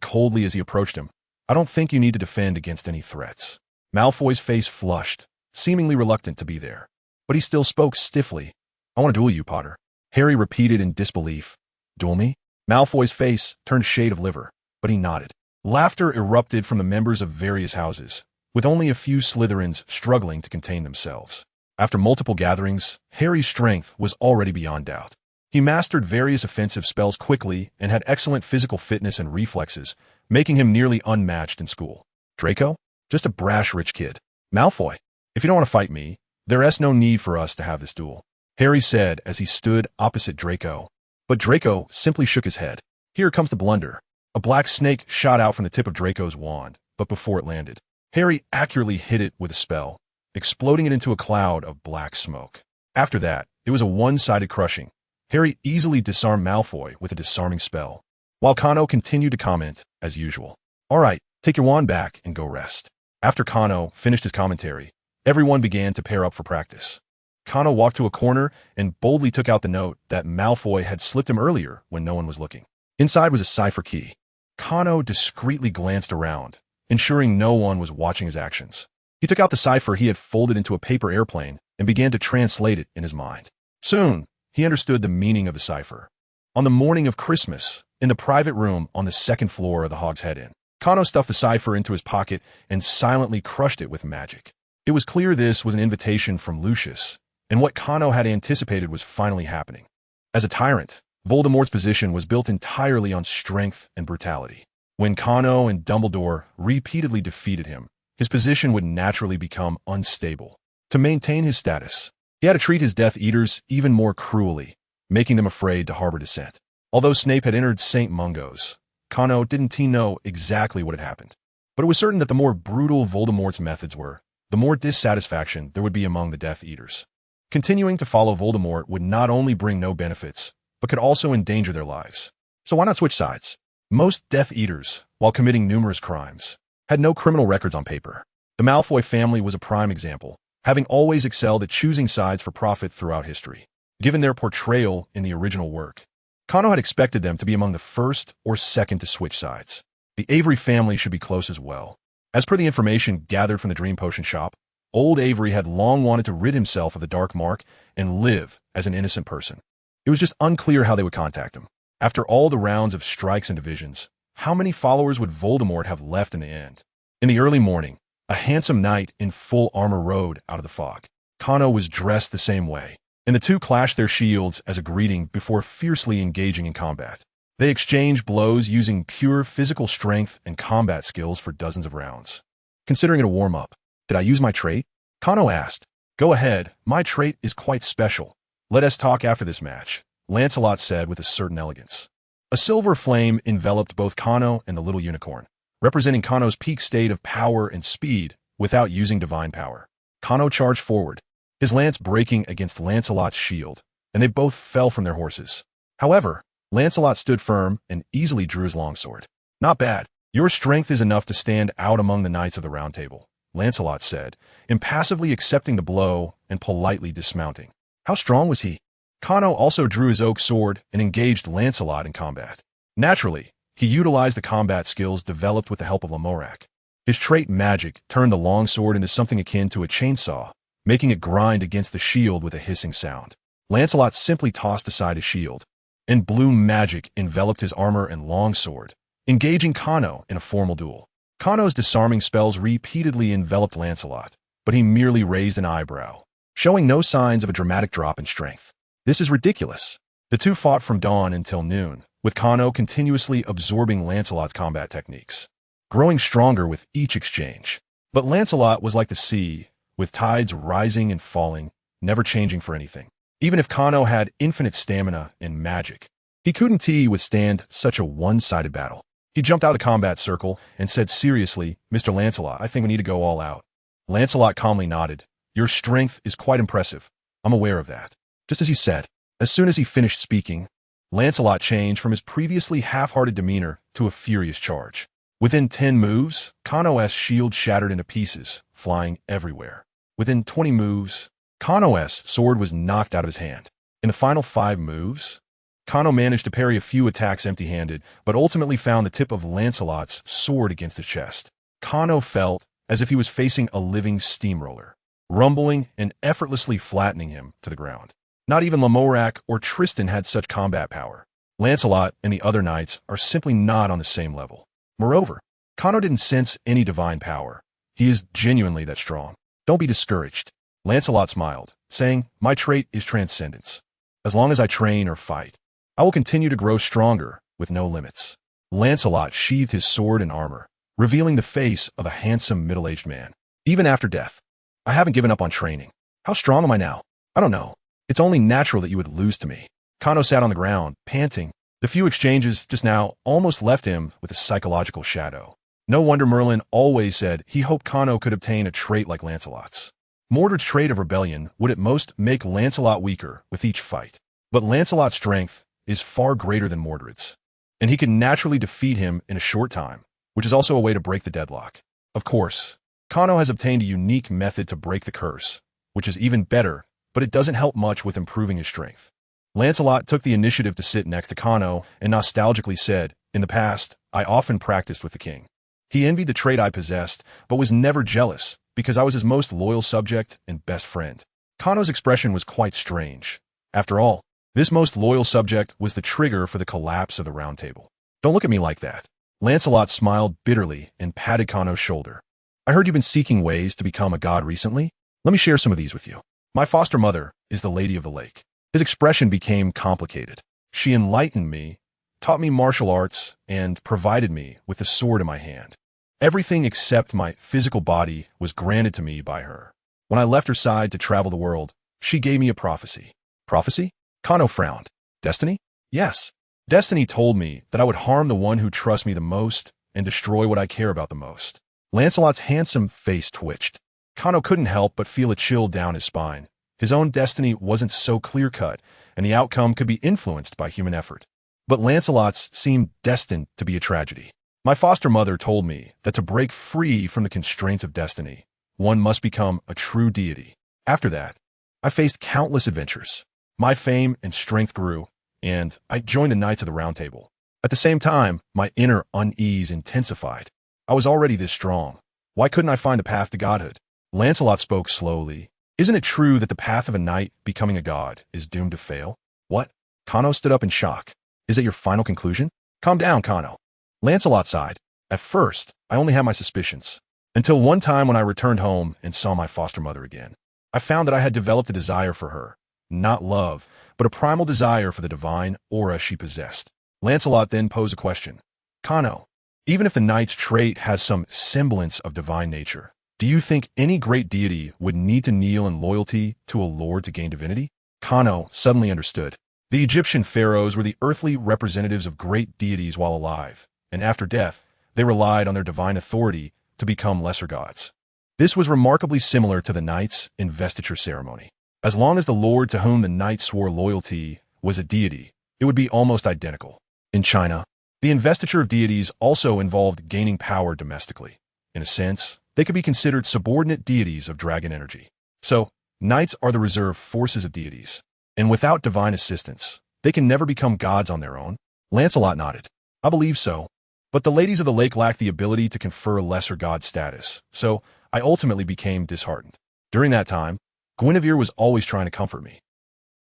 coldly as he approached him. I don't think you need to defend against any threats. Malfoy's face flushed, seemingly reluctant to be there, but he still spoke stiffly. I want to duel you, Potter. Harry repeated in disbelief. Duel me? Malfoy's face turned a shade of liver, but he nodded. Laughter erupted from the members of various houses, with only a few Slytherins struggling to contain themselves. After multiple gatherings, Harry's strength was already beyond doubt. He mastered various offensive spells quickly and had excellent physical fitness and reflexes, making him nearly unmatched in school. Draco? Just a brash rich kid. Malfoy, if you don't want to fight me, there's no need for us to have this duel, Harry said as he stood opposite Draco. But Draco simply shook his head. Here comes the blunder. A black snake shot out from the tip of Draco's wand, but before it landed, Harry accurately hit it with a spell, exploding it into a cloud of black smoke. After that, it was a one-sided crushing. Harry easily disarmed Malfoy with a disarming spell, while Cano continued to comment, as usual. All right, take your wand back and go rest. After Cano finished his commentary, everyone began to pair up for practice. Cano walked to a corner and boldly took out the note that Malfoy had slipped him earlier when no one was looking. Inside was a cipher key. Cano discreetly glanced around, ensuring no one was watching his actions. He took out the cipher he had folded into a paper airplane and began to translate it in his mind. Soon, he understood the meaning of the cipher. On the morning of Christmas, in the private room on the second floor of the Hog's Head Inn, Cano stuffed the cipher into his pocket and silently crushed it with magic. It was clear this was an invitation from Lucius, and what Cano had anticipated was finally happening. As a tyrant, Voldemort's position was built entirely on strength and brutality. When Cano and Dumbledore repeatedly defeated him, his position would naturally become unstable. To maintain his status, he had to treat his Death Eaters even more cruelly, making them afraid to harbor dissent. Although Snape had entered St. Mungo's, Cano didn't know exactly what had happened. But it was certain that the more brutal Voldemort's methods were, the more dissatisfaction there would be among the Death Eaters. Continuing to follow Voldemort would not only bring no benefits, but could also endanger their lives. So why not switch sides? Most Death Eaters, while committing numerous crimes, had no criminal records on paper. The Malfoy family was a prime example, having always excelled at choosing sides for profit throughout history. Given their portrayal in the original work, Cano had expected them to be among the first or second to switch sides. The Avery family should be close as well. As per the information gathered from the Dream Potion shop, old Avery had long wanted to rid himself of the Dark Mark and live as an innocent person. It was just unclear how they would contact him. After all the rounds of strikes and divisions, how many followers would Voldemort have left in the end? In the early morning, a handsome knight in full armor rode out of the fog. Cano was dressed the same way, and the two clashed their shields as a greeting before fiercely engaging in combat. They exchanged blows using pure physical strength and combat skills for dozens of rounds. Considering it a warm-up, did I use my trait? Cano asked. Go ahead, my trait is quite special. Let us talk after this match, Lancelot said with a certain elegance. A silver flame enveloped both Kano and the little unicorn, representing Kano's peak state of power and speed without using divine power. Kano charged forward, his lance breaking against Lancelot's shield, and they both fell from their horses. However, Lancelot stood firm and easily drew his longsword. "Not bad. Your strength is enough to stand out among the knights of the Round Table," Lancelot said, impassively accepting the blow and politely dismounting. How strong was he? Kano also drew his oak sword and engaged Lancelot in combat. Naturally, he utilized the combat skills developed with the help of Lamorak. His trait magic turned the longsword into something akin to a chainsaw, making it grind against the shield with a hissing sound. Lancelot simply tossed aside his shield, and blue magic enveloped his armor and longsword, engaging Kano in a formal duel. Kano's disarming spells repeatedly enveloped Lancelot, but he merely raised an eyebrow, showing no signs of a dramatic drop in strength. "This is ridiculous." The two fought from dawn until noon, with Kano continuously absorbing Lancelot's combat techniques, growing stronger with each exchange. But Lancelot was like the sea, with tides rising and falling, never changing for anything. Even if Kano had infinite stamina and magic, he couldn't withstand such a one-sided battle. He jumped out of the combat circle and said seriously, "Mr. Lancelot, I think we need to go all out." Lancelot calmly nodded. "Your strength is quite impressive. I'm aware of that." Just as he said. As soon as he finished speaking, Lancelot changed from his previously half-hearted demeanor to a furious charge. Within 10 moves, Kano's shield shattered into pieces, flying everywhere. Within 20 moves, Kano's sword was knocked out of his hand. In the final 5 moves, Kano managed to parry a few attacks empty-handed, but ultimately found the tip of Lancelot's sword against his chest. Kano felt as if he was facing a living steamroller, rumbling and effortlessly flattening him to the ground. Not even Lamorak or Tristan had such combat power. Lancelot and the other knights are simply not on the same level. Moreover, Kano didn't sense any divine power. He is genuinely that strong. "Don't be discouraged." Lancelot smiled, saying, "My trait is transcendence. As long as I train or fight, I will continue to grow stronger with no limits." Lancelot sheathed his sword and armor, revealing the face of a handsome middle-aged man. "Even after death, I haven't given up on training. How strong am I now? I don't know. It's only natural that you would lose to me." Kano sat on the ground, panting. The few exchanges just now almost left him with a psychological shadow. No wonder Merlin always said he hoped Kano could obtain a trait like Lancelot's. Mordred's trait of rebellion would at most make Lancelot weaker with each fight. But Lancelot's strength is far greater than Mordred's, and he can naturally defeat him in a short time, which is also a way to break the deadlock. Of course, Kano has obtained a unique method to break the curse, which is even better, but it doesn't help much with improving his strength. Lancelot took the initiative to sit next to Kano and nostalgically said, "In the past, I often practiced with the king. He envied the trait I possessed, but was never jealous, because I was his most loyal subject and best friend." Kano's expression was quite strange. After all, this most loyal subject was the trigger for the collapse of the Round Table. "Don't look at me like that." Lancelot smiled bitterly and patted Kano's shoulder. "I heard you've been seeking ways to become a god recently. Let me share some of these with you. My foster mother is the Lady of the Lake." His expression became complicated. "She enlightened me, taught me martial arts, and provided me with the sword in my hand. Everything except my physical body was granted to me by her. When I left her side to travel the world, she gave me a prophecy." "Prophecy?" Kano frowned. "Destiny?" "Yes. Destiny told me that I would harm the one who trusts me the most and destroy what I care about the most." Lancelot's handsome face twitched. Kano couldn't help but feel a chill down his spine. His own destiny wasn't so clear-cut, and the outcome could be influenced by human effort. But Lancelot's seemed destined to be a tragedy. "My foster mother told me that to break free from the constraints of destiny, one must become a true deity. After that, I faced countless adventures. My fame and strength grew, and I joined the Knights of the Round Table. At the same time, my inner unease intensified. I was already this strong. Why couldn't I find the path to godhood?" Lancelot spoke slowly. "Isn't it true that the path of a knight becoming a god is doomed to fail?" "What?" Kano stood up in shock. "Is that your final conclusion?" "Calm down, Kano." Lancelot sighed. "At first, I only had my suspicions, until one time when I returned home and saw my foster mother again. I found that I had developed a desire for her. Not love, but a primal desire for the divine aura she possessed." Lancelot then posed a question. "Kano, even if the knight's trait has some semblance of divine nature, do you think any great deity would need to kneel in loyalty to a lord to gain divinity?" Kano suddenly understood. The Egyptian pharaohs were the earthly representatives of great deities while alive, and after death, they relied on their divine authority to become lesser gods. This was remarkably similar to the knight's investiture ceremony. As long as the lord to whom the knight swore loyalty was a deity, it would be almost identical. In China, the investiture of deities also involved gaining power domestically. In a sense, they could be considered subordinate deities of dragon energy. So, knights are the reserve forces of deities, and without divine assistance, they can never become gods on their own. Lancelot nodded. I believe so. But the ladies of the lake lacked the ability to confer lesser god status, so I ultimately became disheartened. During that time, Guinevere was always trying to comfort me.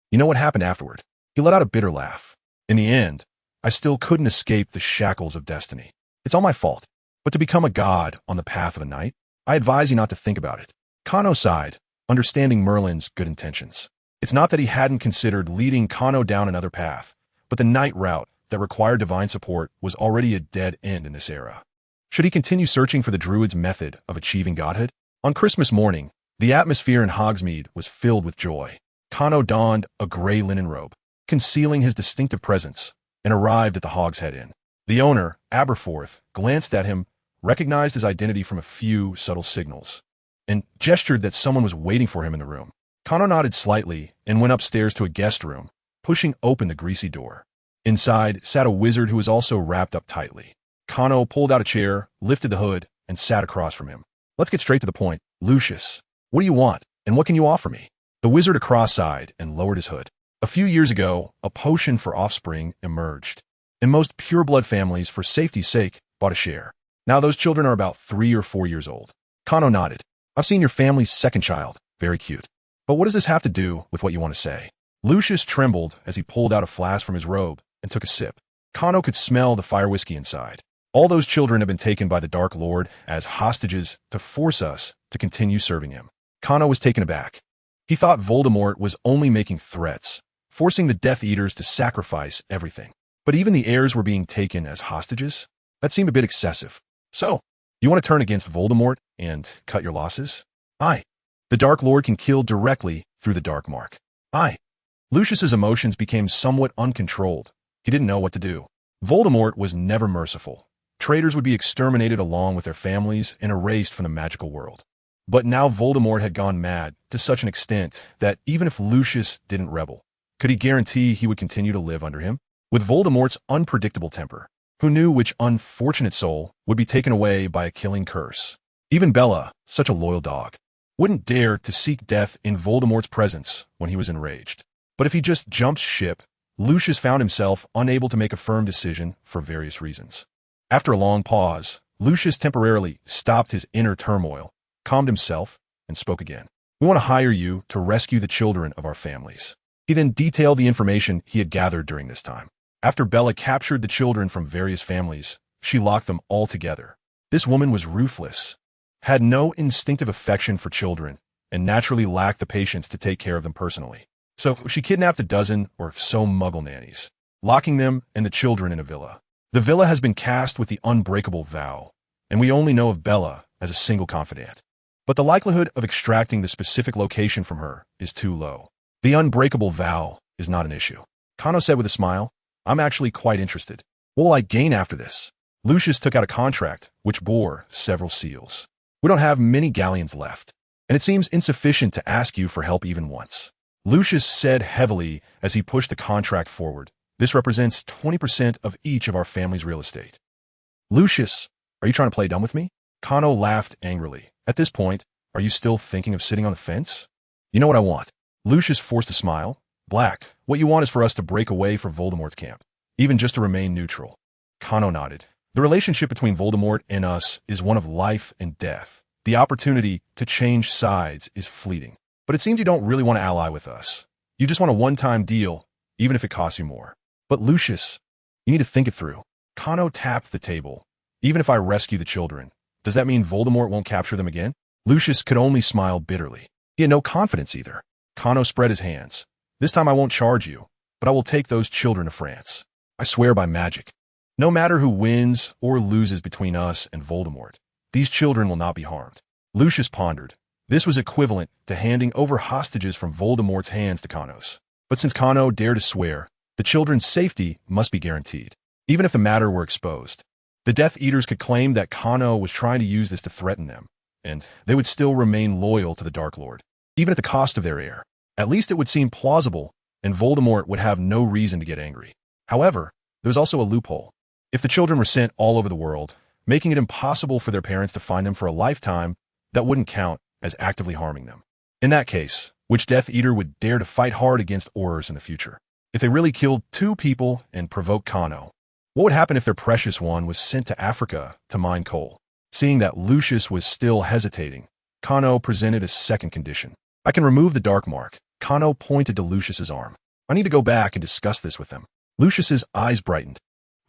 You know what happened afterward? He let out a bitter laugh. In the end, I still couldn't escape the shackles of destiny. It's all my fault. But to become a god on the path of a knight, I advise you not to think about it. Kano sighed, understanding Merlin's good intentions. It's not that he hadn't considered leading Kano down another path, but the knight route that required divine support was already a dead end in this era. Should he continue searching for the druid's method of achieving godhood? On Christmas morning, the atmosphere in Hogsmeade was filled with joy. Kano donned a gray linen robe, concealing his distinctive presence, and arrived at the Hogshead Inn. The owner, Aberforth, glanced at him, recognized his identity from a few subtle signals, and gestured that someone was waiting for him in the room. Kano nodded slightly and went upstairs to a guest room, pushing open the greasy door. Inside sat a wizard who was also wrapped up tightly. Kano pulled out a chair, lifted the hood, and sat across from him. Let's get straight to the point. Lucius, what do you want, and what can you offer me? The wizard across sighed and lowered his hood. A few years ago, a potion for offspring emerged, and most pure-blood families, for safety's sake, bought a share. Now those children are about 3 or 4 years old. Kano nodded. I've seen your family's second child. Very cute. But what does this have to do with what you want to say? Lucius trembled as he pulled out a flask from his robe and took a sip. Kano could smell the fire whiskey inside. All those children have been taken by the Dark Lord as hostages to force us to continue serving him. Kano was taken aback. He thought Voldemort was only making threats, forcing the Death Eaters to sacrifice everything. But even the heirs were being taken as hostages? That seemed a bit excessive. So, you want to turn against Voldemort and cut your losses? Aye. The Dark Lord can kill directly through the Dark Mark. Aye. Lucius's emotions became somewhat uncontrolled. He didn't know what to do. Voldemort was never merciful. Traitors would be exterminated along with their families and erased from the magical world. But now Voldemort had gone mad to such an extent that even if Lucius didn't rebel, could he guarantee he would continue to live under him? With Voldemort's unpredictable temper, who knew which unfortunate soul would be taken away by a killing curse? Even Bella, such a loyal dog, wouldn't dare to seek death in Voldemort's presence when he was enraged. But if he just jumped ship, Lucius found himself unable to make a firm decision for various reasons. After a long pause, Lucius temporarily stopped his inner turmoil, calmed himself, and spoke again. We want to hire you to rescue the children of our families. He then detailed the information he had gathered during this time. After Bella captured the children from various families, she locked them all together. This woman was ruthless, had no instinctive affection for children, and naturally lacked the patience to take care of them personally. So she kidnapped a dozen or so muggle nannies, locking them and the children in a villa. The villa has been cast with the unbreakable vow, and we only know of Bella as a single confidant. But the likelihood of extracting the specific location from her is too low. The unbreakable vow is not an issue. Kano said with a smile, I'm actually quite interested. What will I gain after this? Lucius took out a contract, which bore several seals. We don't have many galleons left, and it seems insufficient to ask you for help even once. Lucius said heavily as he pushed the contract forward. This represents 20% of each of our family's real estate. Lucius, are you trying to play dumb with me? Kano laughed angrily. At this point, are you still thinking of sitting on the fence? You know what I want. Lucius forced a smile. Black, what you want is for us to break away from Voldemort's camp, even just to remain neutral. Kano nodded. The relationship between Voldemort and us is one of life and death. The opportunity to change sides is fleeting. But it seems you don't really want to ally with us. You just want a one-time deal, even if it costs you more. But Lucius, you need to think it through. Kano tapped the table. Even if I rescue the children, does that mean Voldemort won't capture them again? Lucius could only smile bitterly. He had no confidence either. Kano spread his hands. This time I won't charge you, but I will take those children to France. I swear by magic. No matter who wins or loses between us and Voldemort, these children will not be harmed. Lucius pondered. This was equivalent to handing over hostages from Voldemort's hands to Kano's. But since Kano dared to swear, The children's safety must be guaranteed, even if the matter were exposed. The Death Eaters could claim that Kano was trying to use this to threaten them, and they would still remain loyal to the Dark Lord, even at the cost of their heir. At least it would seem plausible, and Voldemort would have no reason to get angry. However, there was also a loophole. If the children were sent all over the world, making it impossible for their parents to find them for a lifetime, that wouldn't count as actively harming them. In that case, which Death Eater would dare to fight hard against Aurors in the future? If they really killed 2 people and provoked Kano, what would happen if their precious one was sent to Africa to mine coal? Seeing that Lucius was still hesitating, Kano presented a second condition. I can remove the dark mark. Kano pointed to Lucius's arm. I need to go back and discuss this with them. Lucius's eyes brightened.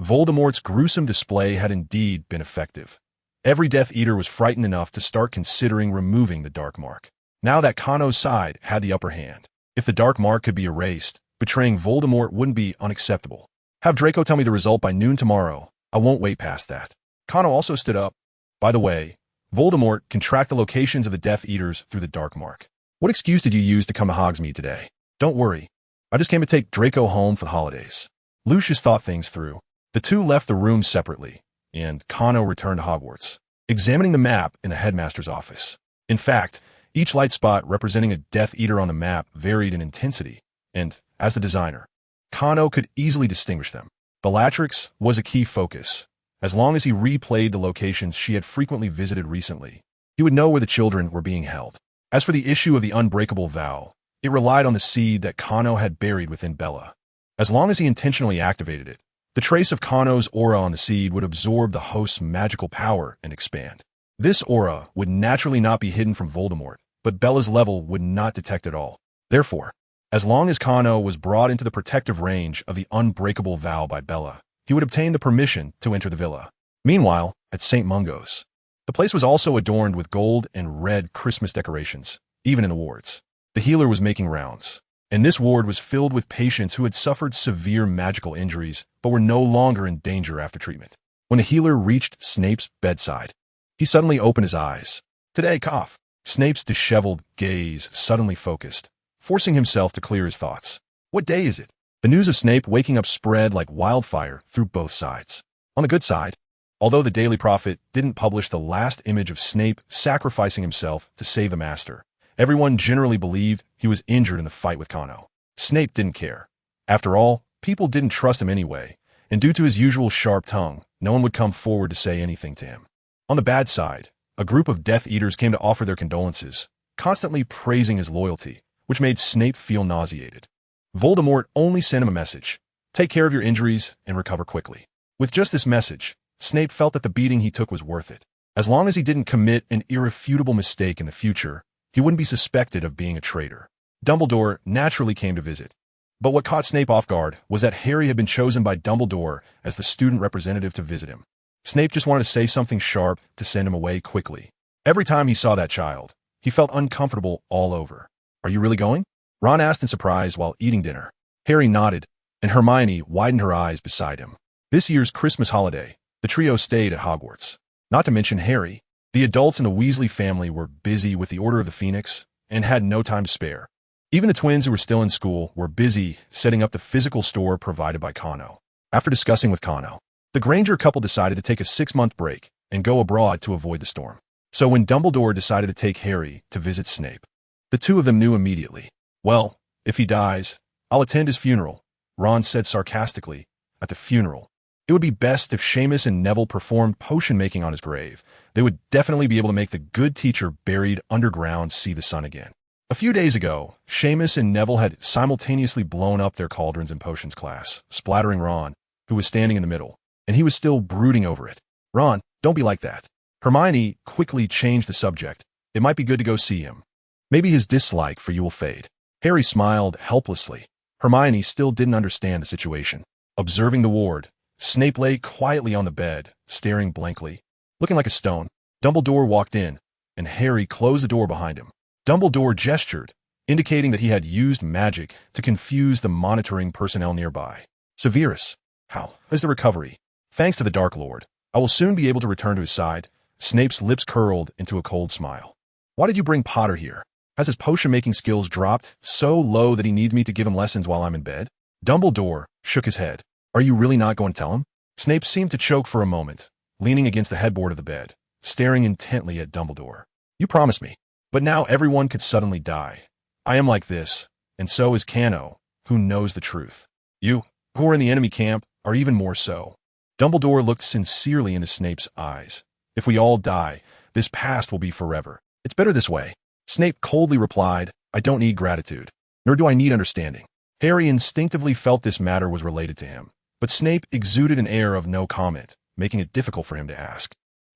Voldemort's gruesome display had indeed been effective. Every Death Eater was frightened enough to start considering removing the dark mark. Now that Kano's side had the upper hand, if the dark mark could be erased, betraying Voldemort wouldn't be unacceptable. Have Draco tell me the result by noon tomorrow. I won't wait past that. Kano also stood up. By the way, Voldemort can track the locations of the Death Eaters through the dark mark. What excuse did you use to come to Hogsmeade today? Don't worry. I just came to take Draco home for the holidays. Lucius thought things through. The two left the room separately, and Kano returned to Hogwarts, examining the map in the headmaster's office. In fact, each light spot representing a Death Eater on the map varied in intensity, and, as the designer, Kano could easily distinguish them. Bellatrix was a key focus. As long as he replayed the locations she had frequently visited recently, he would know where the children were being held. As for the issue of the unbreakable vow, it relied on the seed that Kano had buried within Bella. As long as he intentionally activated it, the trace of Kano's aura on the seed would absorb the host's magical power and expand. This aura would naturally not be hidden from Voldemort, but Bella's level would not detect it all. Therefore, as long as Kano was brought into the protective range of the unbreakable vow by Bella, he would obtain the permission to enter the villa. Meanwhile, at St. Mungo's, the place was also adorned with gold and red Christmas decorations, even in the wards. The healer was making rounds, and this ward was filled with patients who had suffered severe magical injuries but were no longer in danger after treatment. When the healer reached Snape's bedside, he suddenly opened his eyes. Today, cough. Snape's disheveled gaze suddenly focused, forcing himself to clear his thoughts. What day is it? The news of Snape waking up spread like wildfire through both sides. On the good side, although the Daily Prophet didn't publish the last image of Snape sacrificing himself to save the Master, everyone generally believed he was injured in the fight with Kano. Snape didn't care. After all, people didn't trust him anyway, and due to his usual sharp tongue, no one would come forward to say anything to him. On the bad side, a group of Death Eaters came to offer their condolences, constantly praising his loyalty, which made Snape feel nauseated. Voldemort only sent him a message: take care of your injuries and recover quickly. With just this message, Snape felt that the beating he took was worth it. As long as he didn't commit an irrefutable mistake in the future, he wouldn't be suspected of being a traitor. Dumbledore naturally came to visit. But what caught Snape off guard was that Harry had been chosen by Dumbledore as the student representative to visit him. Snape just wanted to say something sharp to send him away quickly. Every time he saw that child, he felt uncomfortable all over. Are you really going? Ron asked in surprise while eating dinner. Harry nodded, and Hermione widened her eyes beside him. This year's Christmas holiday, the trio stayed at Hogwarts. Not to mention Harry. The adults in the Weasley family were busy with the Order of the Phoenix and had no time to spare. Even the twins who were still in school were busy setting up the physical store provided by Kano. After discussing with Kano, the Granger couple decided to take a 6-month break and go abroad to avoid the storm. So when Dumbledore decided to take Harry to visit Snape, the two of them knew immediately. Well, if he dies, I'll attend his funeral, Ron said sarcastically. At the funeral, it would be best if Seamus and Neville performed potion making on his grave. They would definitely be able to make the good teacher buried underground see the sun again. A few days ago, Seamus and Neville had simultaneously blown up their cauldrons in potions class, splattering Ron, who was standing in the middle, and he was still brooding over it. Ron, don't be like that. Hermione quickly changed the subject. It might be good to go see him. Maybe his dislike for you will fade. Harry smiled helplessly. Hermione still didn't understand the situation. Observing the ward, Snape lay quietly on the bed, staring blankly. Looking like a stone, Dumbledore walked in, and Harry closed the door behind him. Dumbledore gestured, indicating that he had used magic to confuse the monitoring personnel nearby. Severus, how is the recovery? Thanks to the Dark Lord, I will soon be able to return to his side. Snape's lips curled into a cold smile. Why did you bring Potter here? Has his potion-making skills dropped so low that he needs me to give him lessons while I'm in bed? Dumbledore shook his head. Are you really not going to tell him? Snape seemed to choke for a moment, leaning against the headboard of the bed, staring intently at Dumbledore. You promised me. But now everyone could suddenly die. I am like this, and so is Cano, who knows the truth. You, who are in the enemy camp, are even more so. Dumbledore looked sincerely into Snape's eyes. If we all die, this past will be forever. It's better this way. Snape coldly replied, I don't need gratitude, nor do I need understanding. Harry instinctively felt this matter was related to him, but Snape exuded an air of no comment, making it difficult for him to ask.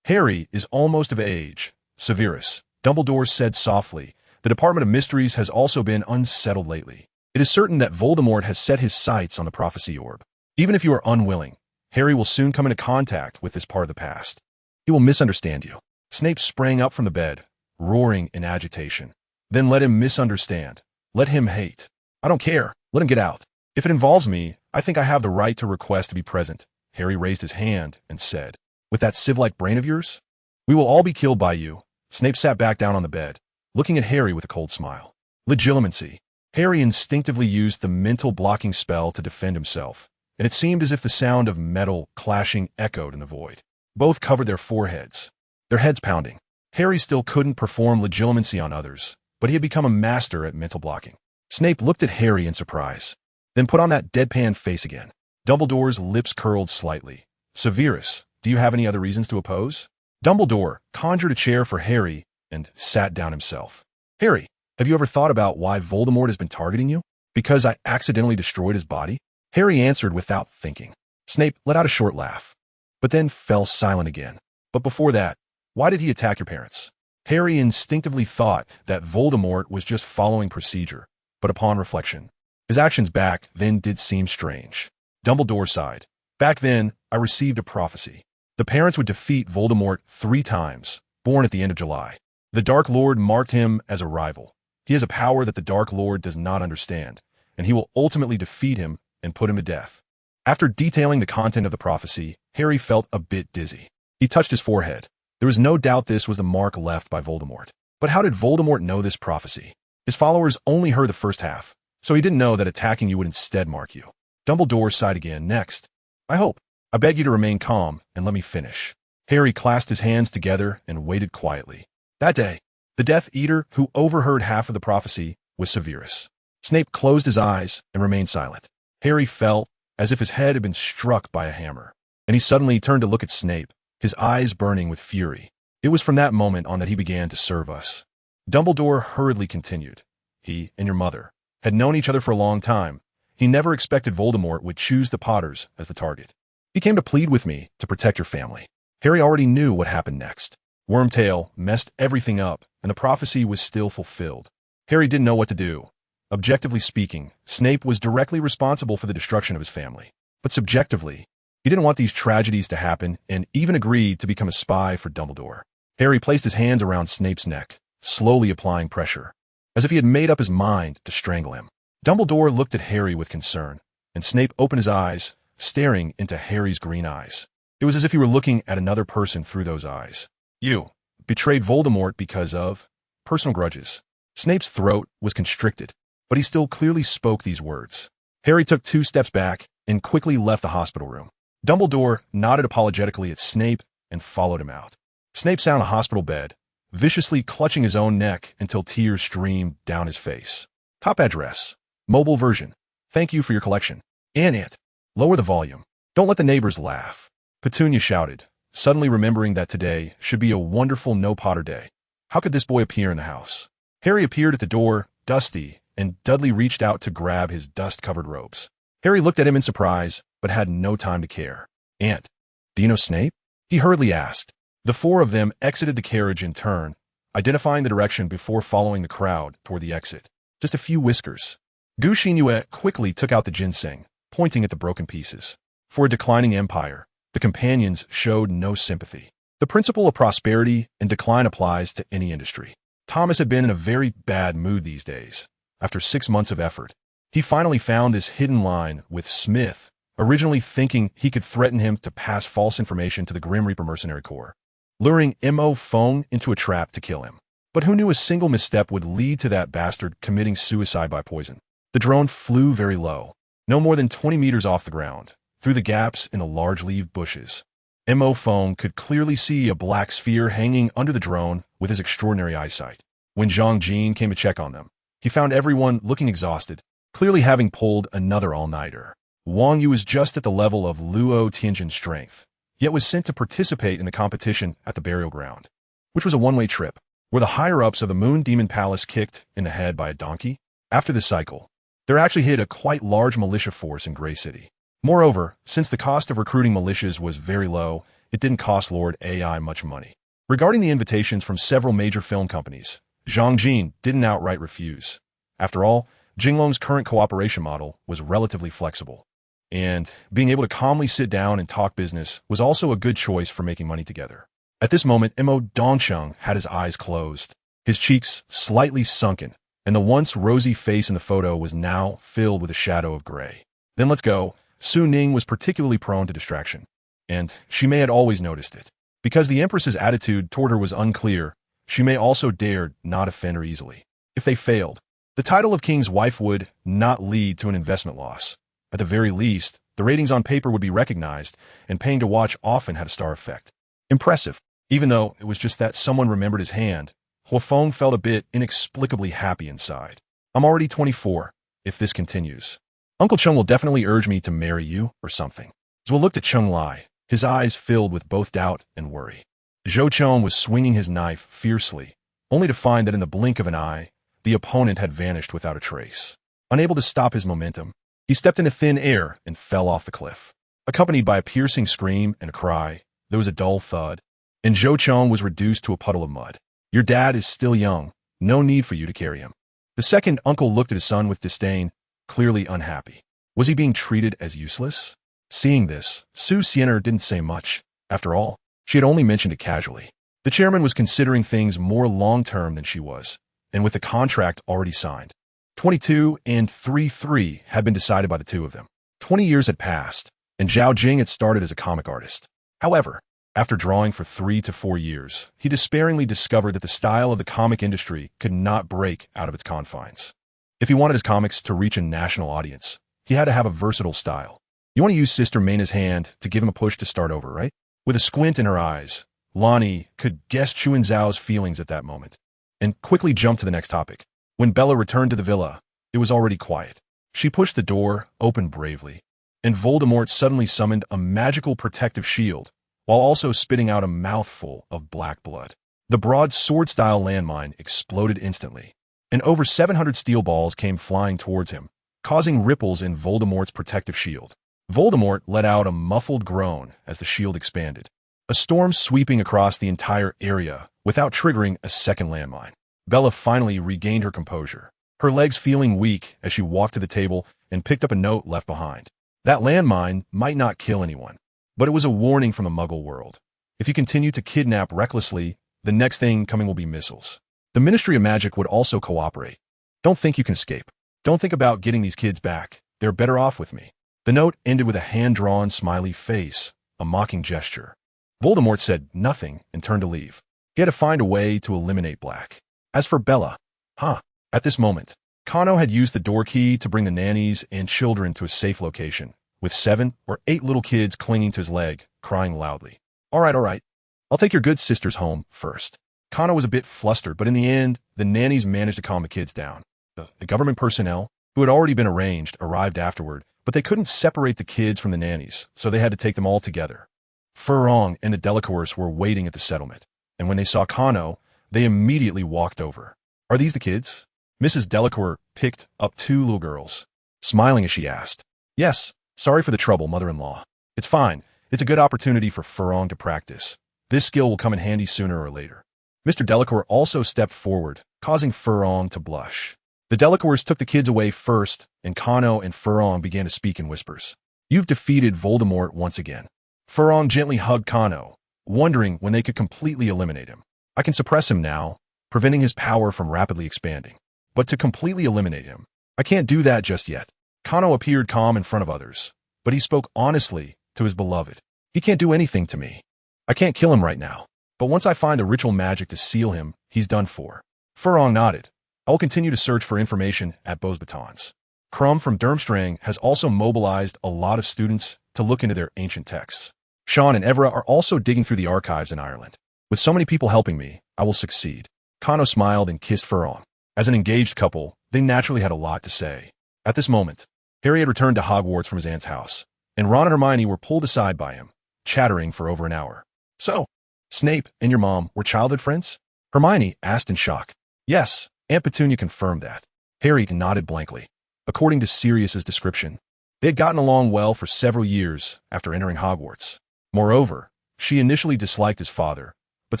Harry is almost of age. Severus, Dumbledore said softly, the Department of Mysteries has also been unsettled lately. It is certain that Voldemort has set his sights on the prophecy orb. Even if you are unwilling, Harry will soon come into contact with this part of the past. He will misunderstand you. Snape sprang up from the bed, roaring in agitation. Then let him misunderstand. Let him hate. I don't care. Let him get out. If it involves me, I think I have the right to request to be present. Harry raised his hand and said, with that sieve-like brain of yours? We will all be killed by you. Snape sat back down on the bed, looking at Harry with a cold smile. Legilimency. Harry instinctively used the mental blocking spell to defend himself, and it seemed as if the sound of metal clashing echoed in the void. Both covered their foreheads, their heads pounding. Harry still couldn't perform legilimency on others, but he had become a master at mental blocking. Snape looked at Harry in surprise, then put on that deadpan face again. Dumbledore's lips curled slightly. Severus, do you have any other reasons to oppose? Dumbledore conjured a chair for Harry and sat down himself. Harry, have you ever thought about why Voldemort has been targeting you? Because I accidentally destroyed his body? Harry answered without thinking. Snape let out a short laugh, but then fell silent again. But before that, why did he attack your parents? Harry instinctively thought that Voldemort was just following procedure, but upon reflection, his actions back then did seem strange. Dumbledore sighed. Back then, I received a prophecy. The parents would defeat Voldemort 3 times, born at the end of July. The Dark Lord marked him as a rival. He has a power that the Dark Lord does not understand, and he will ultimately defeat him and put him to death. After detailing the content of the prophecy, Harry felt a bit dizzy. He touched his forehead. There was no doubt this was the mark left by Voldemort. But how did Voldemort know this prophecy? His followers only heard the first half, so he didn't know that attacking you would instead mark you. Dumbledore sighed again. Next, I beg you to remain calm and let me finish. Harry clasped his hands together and waited quietly. That day, the Death Eater who overheard half of the prophecy was Severus. Snape closed his eyes and remained silent. Harry felt as if his head had been struck by a hammer, and he suddenly turned to look at Snape, his eyes burning with fury. It was from that moment on that he began to serve us. Dumbledore hurriedly continued. He and your mother had known each other for a long time. He never expected Voldemort would choose the Potters as the target. He came to plead with me to protect your family. Harry already knew what happened next. Wormtail messed everything up, and the prophecy was still fulfilled. Harry didn't know what to do. Objectively speaking, Snape was directly responsible for the destruction of his family. But subjectively, he didn't want these tragedies to happen and even agreed to become a spy for Dumbledore. Harry placed his hand around Snape's neck, slowly applying pressure, as if he had made up his mind to strangle him. Dumbledore looked at Harry with concern, and Snape opened his eyes, staring into Harry's green eyes. It was as if he were looking at another person through those eyes. You betrayed Voldemort because of personal grudges. Snape's throat was constricted, but he still clearly spoke these words. Harry took 2 steps back and quickly left the hospital room. Dumbledore nodded apologetically at Snape and followed him out. Snape sat on a hospital bed, viciously clutching his own neck until tears streamed down his face. Top address. Mobile version. Thank you for your collection. Aunt, lower the volume. Don't let the neighbors laugh. Petunia shouted, suddenly remembering that today should be a wonderful no-Potter day. How could this boy appear in the house? Harry appeared at the door, dusty, and Dudley reached out to grab his dust-covered robes. Harry looked at him in surprise, but had no time to care. Aunt, do you know Snape? He hurriedly asked. The 4 of them exited the carriage in turn, identifying the direction before following the crowd toward the exit. Just a few whiskers. Gu Xinyue quickly took out the ginseng, pointing at the broken pieces. For a declining empire, the companions showed no sympathy. The principle of prosperity and decline applies to any industry. Thomas had been in a very bad mood these days. After 6 months of effort, he finally found this hidden line with Smith, originally thinking he could threaten him to pass false information to the Grim Reaper Mercenary Corps, luring Mo Feng into a trap to kill him. But who knew a single misstep would lead to that bastard committing suicide by poison? The drone flew very low, no more than 20 meters off the ground, through the gaps in the large-leaved bushes. Mo Fong could clearly see a black sphere hanging under the drone with his extraordinary eyesight. When Zhang Jin came to check on them, he found everyone looking exhausted, clearly having pulled another all-nighter. Wang Yu was just at the level of Luo Tianjin's strength, yet was sent to participate in the competition at the burial ground, which was a one-way trip. Were the higher-ups of the Moon Demon Palace kicked in the head by a donkey? After this cycle, there actually hid a quite large militia force in Grey City. Moreover, since the cost of recruiting militias was very low, it didn't cost Lord AI much money. Regarding the invitations from several major film companies, Zhang Jin didn't outright refuse. After all, Jinglong's current cooperation model was relatively flexible, and being able to calmly sit down and talk business was also a good choice for making money together. At this moment, Mo Dongcheng had his eyes closed, his cheeks slightly sunken, and the once rosy face in the photo was now filled with a shadow of gray. Then let's go. Su Ning was particularly prone to distraction, and she may had always noticed it. Because the Empress's attitude toward her was unclear, she may also dared not offend her easily. If they failed, the title of King's wife would not lead to an investment loss. At the very least, the ratings on paper would be recognized, and paying to watch often had a star effect. Impressive. Even though it was just that someone remembered his hand, Huofeng felt a bit inexplicably happy inside. I'm already 24, if this continues. Uncle Chung will definitely urge me to marry you or something. Zhuo looked at Chung Lai, his eyes filled with both doubt and worry. Zhou Chong was swinging his knife fiercely, only to find that in the blink of an eye, the opponent had vanished without a trace. Unable to stop his momentum, he stepped into thin air and fell off the cliff. Accompanied by a piercing scream and a cry, there was a dull thud, and Zhou Chong was reduced to a puddle of mud. Your dad is still young. No need for you to carry him. The second uncle looked at his son with disdain, clearly unhappy. Was he being treated as useless? Seeing this, Su Xianer didn't say much. After all, she had only mentioned it casually. The chairman was considering things more long-term than she was, and with the contract already signed. 22 and 3-3 had been decided by the two of them. 20 years had passed, and Zhao Jing had started as a comic artist. However, after drawing for 3 to 4 years, he despairingly discovered that the style of the comic industry could not break out of its confines. If he wanted his comics to reach a national audience, he had to have a versatile style. You want to use Sister Mayna's hand to give him a push to start over, right? With a squint in her eyes, Lonnie could guess Chuan Zhao's feelings at that moment, and quickly jumped to the next topic. When Bella returned to the villa, it was already quiet. She pushed the door open bravely, and Voldemort suddenly summoned a magical protective shield, while also spitting out a mouthful of black blood. The broad sword-style landmine exploded instantly, and over 700 steel balls came flying towards him, causing ripples in Voldemort's protective shield. Voldemort let out a muffled groan as the shield expanded, a storm sweeping across the entire area without triggering a second landmine. Bella finally regained her composure, her legs feeling weak as she walked to the table and picked up a note left behind. That landmine might not kill anyone, but it was a warning from the Muggle world. If you continue to kidnap recklessly, the next thing coming will be missiles. The Ministry of Magic would also cooperate. Don't think you can escape. Don't think about getting these kids back. They're better off with me. The note ended with a hand-drawn smiley face, a mocking gesture. Voldemort said nothing and turned to leave. He had to find a way to eliminate Black. As for Bella, at this moment, Kano had used the door key to bring the nannies and children to a safe location, with 7 or 8 little kids clinging to his leg, crying loudly. All right. I'll take your good sisters home first. Kano was a bit flustered, but in the end, the nannies managed to calm the kids down. The government personnel, who had already been arranged, arrived afterward, but they couldn't separate the kids from the nannies, so they had to take them all together. Furong and the Delacours were waiting at the settlement, and when they saw Kano, they immediately walked over. Are these the kids? Mrs. Delacour picked up 2 little girls, smiling as she asked. Yes, sorry for the trouble, mother-in-law. It's fine. It's a good opportunity for Furong to practice. This skill will come in handy sooner or later. Mr. Delacour also stepped forward, causing Furong to blush. The Delacours took the kids away first, and Kano and Furong began to speak in whispers. You've defeated Voldemort once again. Furong gently hugged Kano, wondering when they could completely eliminate him. I can suppress him now, preventing his power from rapidly expanding. But to completely eliminate him, I can't do that just yet. Kano appeared calm in front of others, but he spoke honestly to his beloved. He can't do anything to me. I can't kill him right now, but once I find the ritual magic to seal him, he's done for. Furong nodded. I will continue to search for information at Beauxbatons. Crumb from Durmstrang has also mobilized a lot of students to look into their ancient texts. Sean and Evra are also digging through the archives in Ireland. With so many people helping me, I will succeed. Kano smiled and kissed Furon. As an engaged couple, they naturally had a lot to say. At this moment, Harry had returned to Hogwarts from his aunt's house, and Ron and Hermione were pulled aside by him, chattering for over an hour. So, Snape and your mom were childhood friends? Hermione asked in shock. Yes, Aunt Petunia confirmed that. Harry nodded blankly. According to Sirius's description, they had gotten along well for several years after entering Hogwarts. Moreover, she initially disliked his father, but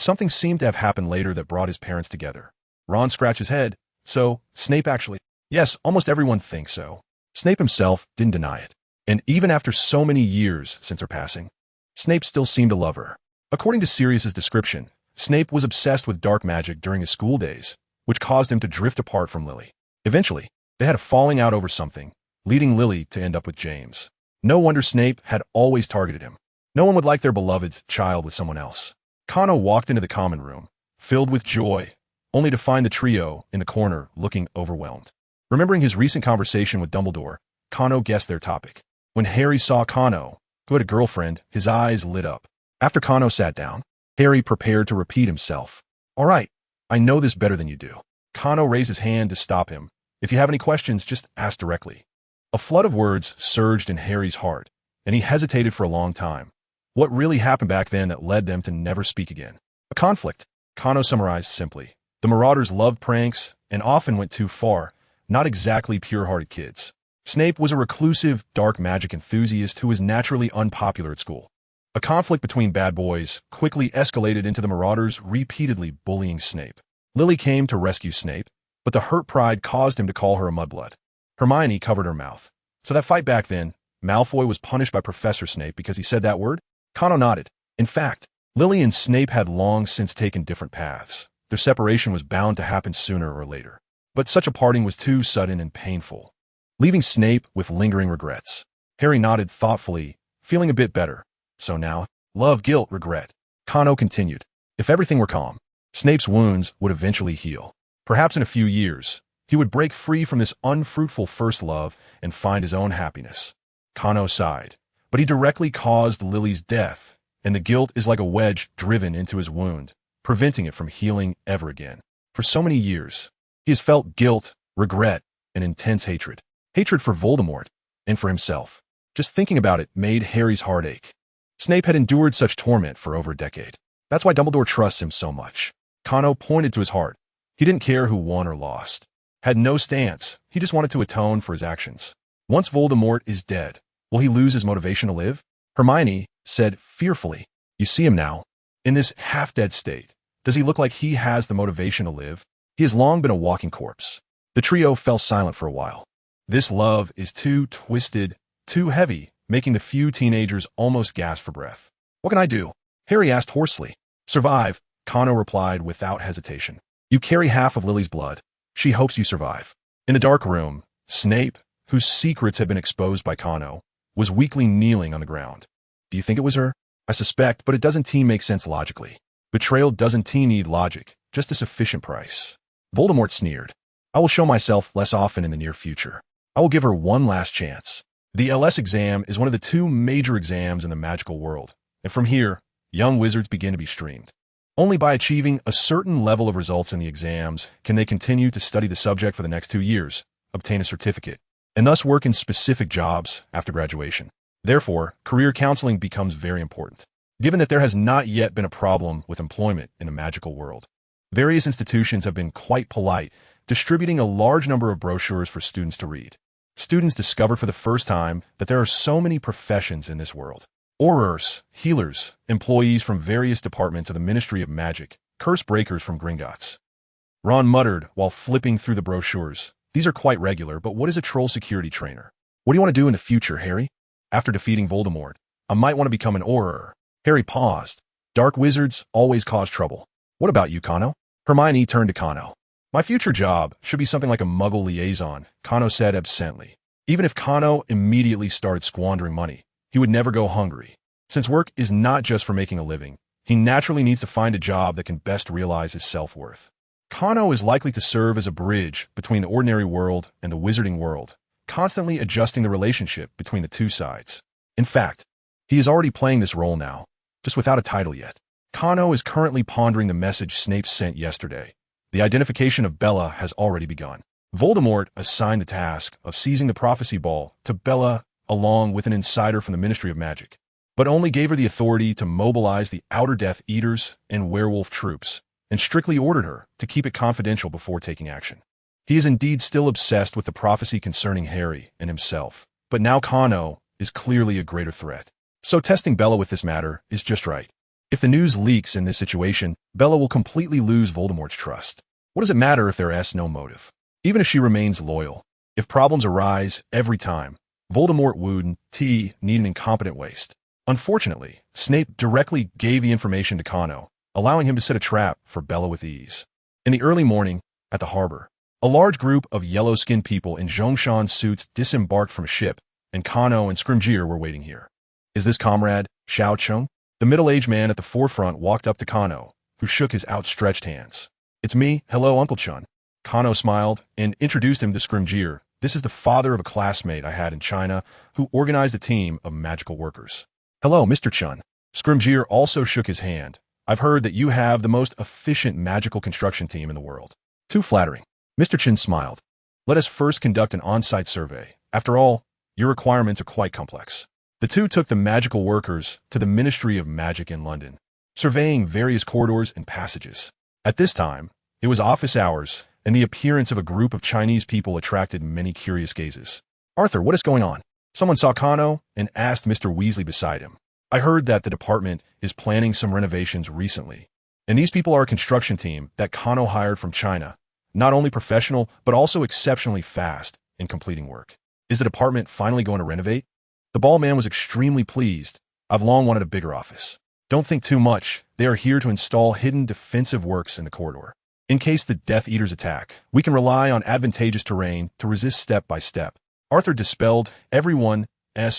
something seemed to have happened later that brought his parents together. Ron scratched his head. So, Snape actually... Yes, almost everyone thinks so. Snape himself didn't deny it. And even after so many years since her passing, Snape still seemed to love her. According to Sirius's description, Snape was obsessed with dark magic during his school days, which caused him to drift apart from Lily. Eventually, they had a falling out over something, leading Lily to end up with James. No wonder Snape had always targeted him. No one would like their beloved child with someone else. Kano walked into the common room, filled with joy, only to find the trio in the corner looking overwhelmed. Remembering his recent conversation with Dumbledore, Kano guessed their topic. When Harry saw Kano, who had a girlfriend, his eyes lit up. After Kano sat down, Harry prepared to repeat himself. All right, I know this better than you do. Kano raised his hand to stop him. If you have any questions, just ask directly. A flood of words surged in Harry's heart, and he hesitated for a long time. What really happened back then that led them to never speak again? A conflict, Kano summarized simply. The Marauders loved pranks and often went too far, not exactly pure-hearted kids. Snape was a reclusive, dark magic enthusiast who was naturally unpopular at school. A conflict between bad boys quickly escalated into the Marauders repeatedly bullying Snape. Lily came to rescue Snape, but the hurt pride caused him to call her a mudblood. Hermione covered her mouth. So that fight back then, Malfoy was punished by Professor Snape because he said that word? Kano nodded. In fact, Lily and Snape had long since taken different paths. Their separation was bound to happen sooner or later. But such a parting was too sudden and painful, leaving Snape with lingering regrets. Harry nodded thoughtfully, feeling a bit better. So now, love, guilt, regret. Kano continued. If everything were calm, Snape's wounds would eventually heal. Perhaps in a few years, he would break free from this unfruitful first love and find his own happiness. Kano sighed. But he directly caused Lily's death, and the guilt is like a wedge driven into his wound, preventing it from healing ever again. For so many years, he has felt guilt, regret, and intense hatred. Hatred for Voldemort, and for himself. Just thinking about it made Harry's heart ache. Snape had endured such torment for over a decade. That's why Dumbledore trusts him so much. Kano pointed to his heart. He didn't care who won or lost. Had no stance, he just wanted to atone for his actions. Once Voldemort is dead, will he lose his motivation to live? Hermione said fearfully. You see him now, in this half-dead state. Does he look like he has the motivation to live? He has long been a walking corpse. The trio fell silent for a while. This love is too twisted, too heavy, making the few teenagers almost gasp for breath. What can I do? Harry asked hoarsely. Survive, Kano replied without hesitation. You carry half of Lily's blood. She hopes you survive. In the dark room, Snape, whose secrets had been exposed by Kano, was weakly kneeling on the ground. Do you think it was her? I suspect, but it doesn't make sense logically. Betrayal doesn't need logic, just a sufficient price. Voldemort sneered. I will show myself less often in the near future. I will give her one last chance. The LS exam is one of the two major exams in the magical world, and from here, young wizards begin to be streamed. Only by achieving a certain level of results in the exams can they continue to study the subject for the next 2 years, obtain a certificate, and thus work in specific jobs after graduation. Therefore, career counseling becomes very important, given that there has not yet been a problem with employment in the magical world. Various institutions have been quite polite, distributing a large number of brochures for students to read. Students discovered for the first time that there are so many professions in this world. Aurors, healers, employees from various departments of the Ministry of Magic, curse breakers from Gringotts. Ron muttered while flipping through the brochures. These are quite regular, but what is a troll security trainer? What do you want to do in the future, Harry? After defeating Voldemort, I might want to become an Auror. Harry paused. Dark wizards always cause trouble. What about you, Kano? Hermione turned to Kano. My future job should be something like a Muggle liaison, Kano said absently. Even if Kano immediately started squandering money, he would never go hungry. Since work is not just for making a living, he naturally needs to find a job that can best realize his self-worth. Kano is likely to serve as a bridge between the ordinary world and the wizarding world, constantly adjusting the relationship between the two sides. In fact, he is already playing this role now, just without a title yet. Kano is currently pondering the message Snape sent yesterday. The identification of Bella has already begun. Voldemort assigned the task of seizing the prophecy ball to Bella along with an insider from the Ministry of Magic, but only gave her the authority to mobilize the Outer Death Eaters and werewolf troops, and strictly ordered her to keep it confidential before taking action. He is indeed still obsessed with the prophecy concerning Harry and himself, but now Kano is clearly a greater threat. So testing Bella with this matter is just right. If the news leaks in this situation, Bella will completely lose Voldemort's trust. What does it matter if there is no motive? Even if she remains loyal, if problems arise every time, Voldemort wouldn't need an incompetent waste. Unfortunately, Snape directly gave the information to Kano, allowing him to set a trap for Bella with ease. In the early morning, at the harbor, a large group of yellow-skinned people in Zhongshan suits disembarked from a ship, and Kano and Scrimgeour were waiting here. Is this comrade, Xiao Chung? The middle-aged man at the forefront walked up to Kano, who shook his outstretched hands. It's me, hello Uncle Chun. Kano smiled and introduced him to Scrimgeour. This is the father of a classmate I had in China who organized a team of magical workers. Hello, Mr. Chun. Scrimgeour also shook his hand. I've heard that you have the most efficient magical construction team in the world. Too flattering. Mr. Chin smiled. Let us first conduct an on-site survey. After all, your requirements are quite complex. The two took the magical workers to the Ministry of Magic in London, surveying various corridors and passages. At this time, it was office hours, and the appearance of a group of Chinese people attracted many curious gazes. Arthur, what is going on? Someone saw Kano and asked Mr. Weasley beside him. I heard that the department is planning some renovations recently, and these people are a construction team that Kano hired from China, not only professional, but also exceptionally fast in completing work. Is the department finally going to renovate? The bald man was extremely pleased. I've long wanted a bigger office. Don't think too much. They are here to install hidden defensive works in the corridor. In case the Death Eaters attack, we can rely on advantageous terrain to resist step by step. Arthur dispelled everyone's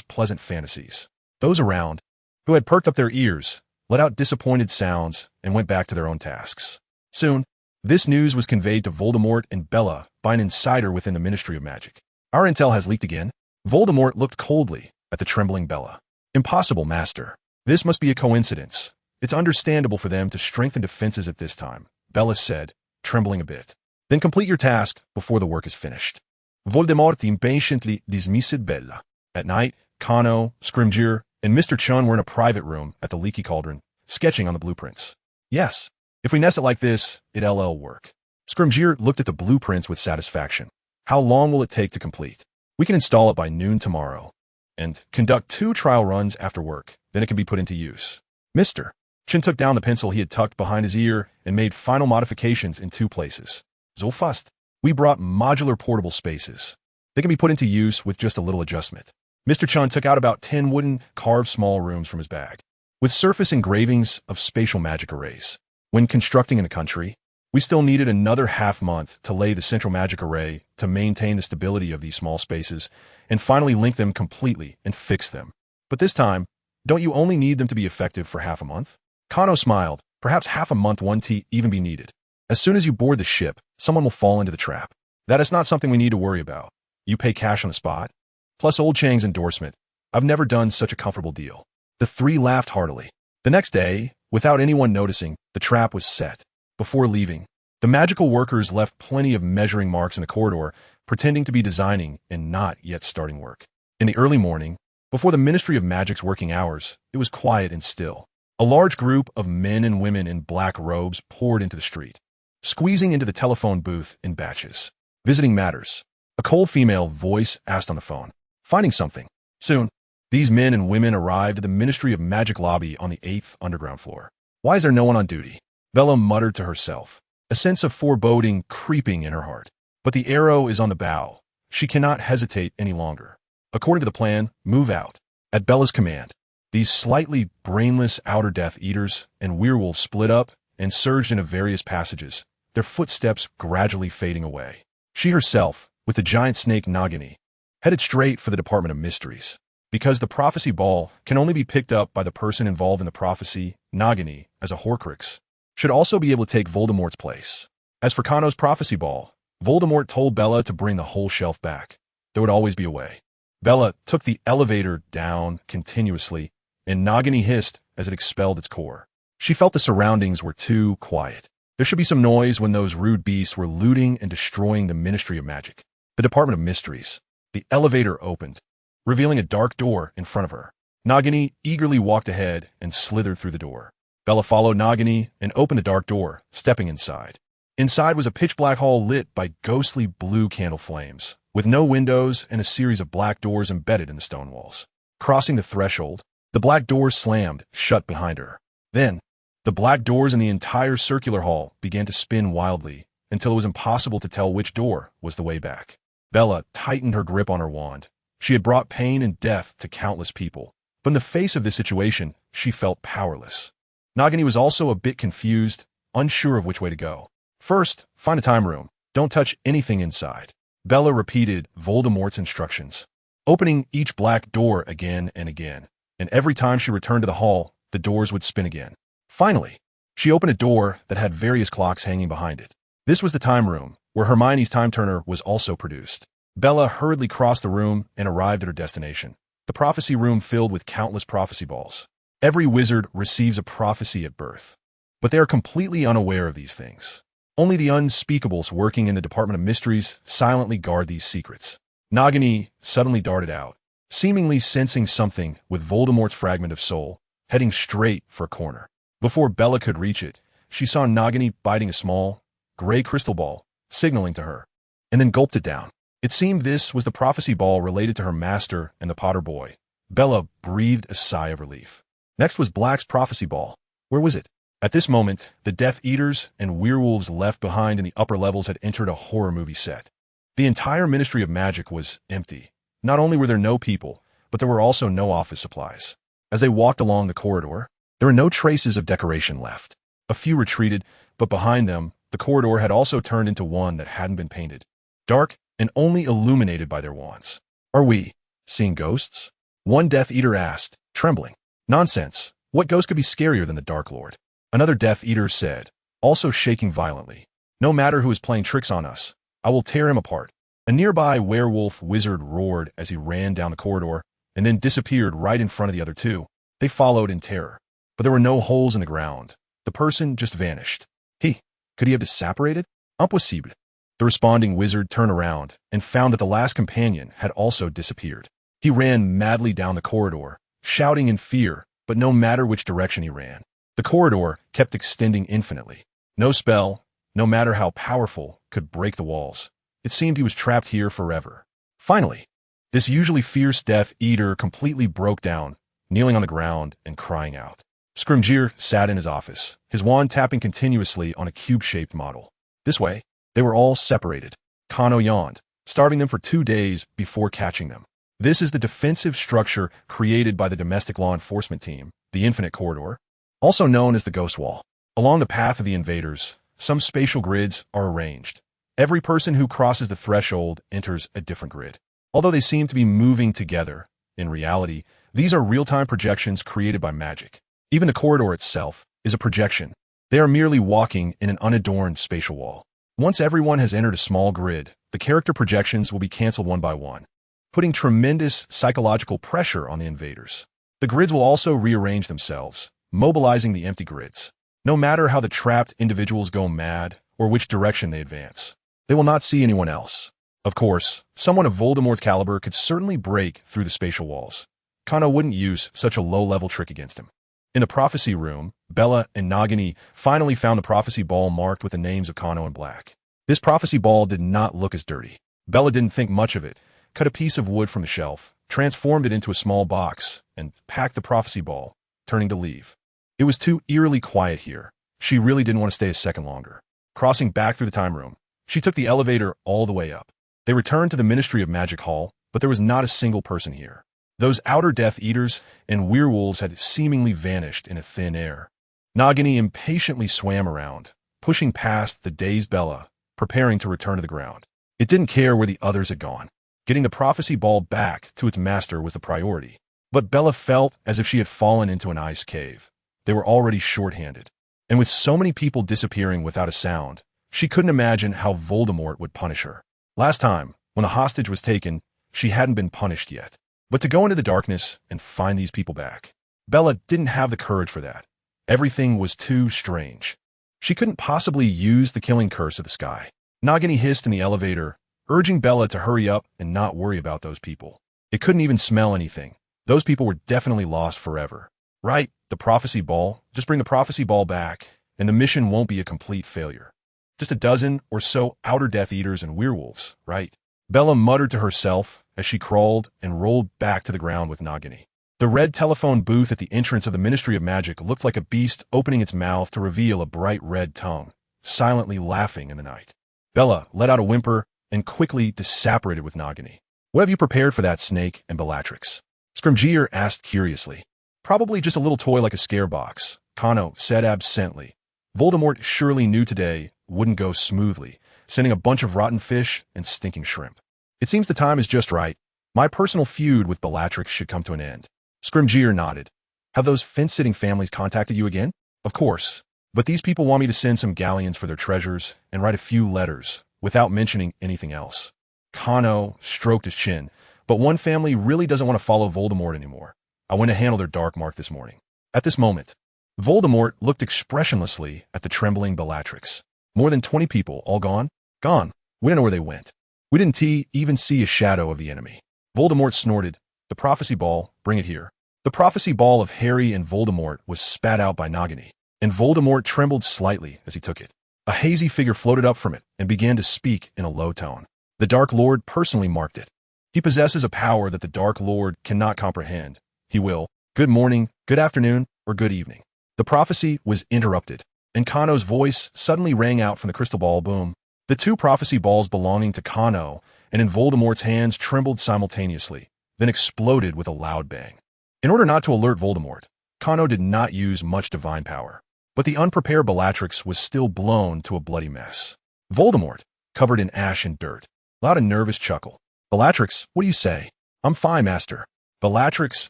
pleasant fantasies. Those around, who had perked up their ears, let out disappointed sounds and went back to their own tasks. Soon, this news was conveyed to Voldemort and Bella by an insider within the Ministry of Magic. Our intel has leaked again. Voldemort looked coldly at the trembling Bella. Impossible, Master. This must be a coincidence. It's understandable for them to strengthen defenses at this time, Bella said, trembling a bit. Then complete your task before the work is finished. Voldemort impatiently dismissed Bella. At night, Kano, Scrimgeour, and Mr. Chun were in a private room at the Leaky Cauldron, sketching on the blueprints. Yes, if we nest it like this, it'll work. Scrimgeour looked at the blueprints with satisfaction. How long will it take to complete? We can install it by noon tomorrow, and conduct 2 trial runs after work. Then it can be put into use. Mr. Chin took down the pencil he had tucked behind his ear and made final modifications in 2 places. So fast, we brought modular portable spaces. They can be put into use with just a little adjustment. Mr. Chun took out about 10 wooden carved small rooms from his bag, with surface engravings of spatial magic arrays. When constructing in the country, we still needed another half-month to lay the central magic array to maintain the stability of these small spaces and finally link them completely and fix them. But this time, don't you only need them to be effective for half a month? Kano smiled. Perhaps half a month won't even be needed. As soon as you board the ship, someone will fall into the trap. That is not something we need to worry about. You pay cash on the spot. Plus Old Chang's endorsement. I've never done such a comfortable deal. The 3 laughed heartily. The next day, without anyone noticing, the trap was set. Before leaving, the magical workers left plenty of measuring marks in the corridor, pretending to be designing and not yet starting work. In the early morning, before the Ministry of Magic's working hours, it was quiet and still. A large group of men and women in black robes poured into the street, squeezing into the telephone booth in batches. Visiting matters. A cold female voice asked on the phone. Finding something. Soon, these men and women arrived at the Ministry of Magic lobby on the 8th underground floor. Why is there no one on duty? Bella muttered to herself, a sense of foreboding creeping in her heart. But the arrow is on the bow. She cannot hesitate any longer. According to the plan, move out. At Bella's command, these slightly brainless Outer Death Eaters and werewolves split up and surged into various passages, their footsteps gradually fading away. She herself, with the giant snake Nagini, headed straight for the Department of Mysteries. Because the prophecy ball can only be picked up by the person involved in the prophecy, Nagini, as a Horcrux, should also be able to take Voldemort's place. As for Kano's prophecy ball, Voldemort told Bella to bring the whole shelf back. there would always be a way. Bella took the elevator down continuously, and Nagini hissed as it expelled its core. She felt the surroundings were too quiet. There should be some noise when those rude beasts were looting and destroying the Ministry of Magic. The Department of Mysteries. The elevator opened, revealing a dark door in front of her. Nagini eagerly walked ahead and slithered through the door. Bella followed Nagini and opened the dark door, stepping inside. Inside was a pitch-black hall lit by ghostly blue candle flames, with no windows and a series of black doors embedded in the stone walls. Crossing the threshold, the black doors slammed shut behind her. Then, the black doors in the entire circular hall began to spin wildly until it was impossible to tell which door was the way back. Bella tightened her grip on her wand. She had brought pain and death to countless people, but in the face of this situation, she felt powerless. Nagini was also a bit confused, unsure of which way to go. First, find a time room. Don't touch anything inside. Bella repeated Voldemort's instructions, opening each black door again and again, and every time she returned to the hall, the doors would spin again. Finally, she opened a door that had various clocks hanging behind it. This was the time room, where Hermione's time turner was also produced. Bella hurriedly crossed the room and arrived at her destination, the prophecy room filled with countless prophecy balls. Every wizard receives a prophecy at birth, but they are completely unaware of these things. Only the unspeakables working in the Department of Mysteries silently guard these secrets. Nagini suddenly darted out, seemingly sensing something with Voldemort's fragment of soul, heading straight for a corner. Before Bella could reach it, she saw Nagini biting a small, gray crystal ball, signaling to her, and then gulped it down. It seemed this was the prophecy ball related to her master and the Potter boy. Bella breathed a sigh of relief. Next was Black's prophecy ball. Where was it? At this moment, the Death Eaters and werewolves left behind in the upper levels had entered a horror movie set. The entire Ministry of Magic was empty. Not only were there no people, but there were also no office supplies. As they walked along the corridor, there were no traces of decoration left. A few retreated, but behind them, the corridor had also turned into one that hadn't been painted. Dark and only illuminated by their wands. Are we seeing ghosts? One Death Eater asked, trembling. Nonsense. What ghost could be scarier than the Dark Lord? Another Death Eater said, also shaking violently. No matter who is playing tricks on us, I will tear him apart. A nearby werewolf wizard roared as he ran down the corridor and then disappeared right in front of the other two. They followed in terror, but there were no holes in the ground. The person just vanished. Could he have disapparated? Impossible. The responding wizard turned around and found that the last companion had also disappeared. He ran madly down the corridor, shouting in fear, but no matter which direction he ran, the corridor kept extending infinitely. No spell, no matter how powerful, could break the walls. It seemed he was trapped here forever. Finally, this usually fierce Death Eater completely broke down, kneeling on the ground and crying out. Scrimgeour sat in his office, his wand tapping continuously on a cube-shaped model. This way, they were all separated. Kano yawned, starving them for 2 days before catching them. This is the defensive structure created by the domestic law enforcement team, the Infinite Corridor, also known as the Ghost Wall. Along the path of the invaders, some spatial grids are arranged. Every person who crosses the threshold enters a different grid. Although they seem to be moving together, in reality, these are real-time projections created by magic. Even the corridor itself is a projection. They are merely walking in an unadorned spatial wall. Once everyone has entered a small grid, the character projections will be canceled one by one, putting tremendous psychological pressure on the invaders. The grids will also rearrange themselves, mobilizing the empty grids. No matter how the trapped individuals go mad or which direction they advance, they will not see anyone else. Of course, someone of Voldemort's caliber could certainly break through the spatial walls. Kano wouldn't use such a low-level trick against him. In the prophecy room, Bella and Nagini finally found the prophecy ball marked with the names of Kano and Black. This prophecy ball did not look as dirty. Bella didn't think much of it, cut a piece of wood from the shelf, transformed it into a small box, and packed the prophecy ball, turning to leave. It was too eerily quiet here. She really didn't want to stay a second longer. Crossing back through the time room, she took the elevator all the way up. They returned to the Ministry of Magic Hall, but there was not a single person here. Those outer Death Eaters and werewolves had seemingly vanished in a thin air. Nagini impatiently swam around, pushing past the dazed Bella, preparing to return to the ground. It didn't care where the others had gone. Getting the prophecy ball back to its master was the priority. But Bella felt as if she had fallen into an ice cave. They were already short-handed. And with so many people disappearing without a sound, she couldn't imagine how Voldemort would punish her. Last time, when a hostage was taken, she hadn't been punished yet. But to go into the darkness and find these people back, Bella didn't have the courage for that. Everything was too strange. She couldn't possibly use the killing curse of the sky. Nagini hissed in the elevator, urging Bella to hurry up and not worry about those people. It couldn't even smell anything. Those people were definitely lost forever. Right, the prophecy ball. Just bring the prophecy ball back, and the mission won't be a complete failure. Just a dozen or so outer Death Eaters and werewolves, right? Bella muttered to herself as she crawled and rolled back to the ground with Nagini. The red telephone booth at the entrance of the Ministry of Magic looked like a beast opening its mouth to reveal a bright red tongue, silently laughing in the night. Bella let out a whimper and quickly disapparated with Nagini. What have you prepared for that snake and Bellatrix? Scrimgeour asked curiously. Probably just a little toy like a scare box, Kano said absently. Voldemort surely knew today wouldn't go smoothly, sending a bunch of rotten fish and stinking shrimp. It seems the time is just right. My personal feud with Bellatrix should come to an end. Scrimgeour nodded. Have those fence-sitting families contacted you again? Of course. But these people want me to send some galleons for their treasures and write a few letters, without mentioning anything else. Kano stroked his chin. But one family really doesn't want to follow Voldemort anymore. I went to handle their dark mark this morning. At this moment, Voldemort looked expressionlessly at the trembling Bellatrix. More than 20 people, all gone? Gone. We don't know where they went. We didn't even see a shadow of the enemy. Voldemort snorted. The prophecy ball, bring it here. The prophecy ball of Harry and Voldemort was spat out by Nagini, and Voldemort trembled slightly as he took it. A hazy figure floated up from it and began to speak in a low tone. The Dark Lord personally marked it. He possesses a power that the Dark Lord cannot comprehend. He will. Good morning, good afternoon, or good evening. The prophecy was interrupted, and Kano's voice suddenly rang out from the crystal ball boom. The two prophecy balls belonging to Kano and in Voldemort's hands trembled simultaneously, then exploded with a loud bang. In order not to alert Voldemort, Kano did not use much divine power, but the unprepared Bellatrix was still blown to a bloody mess. Voldemort, covered in ash and dirt, allowed a nervous chuckle. Bellatrix, what do you say? I'm fine, Master. Bellatrix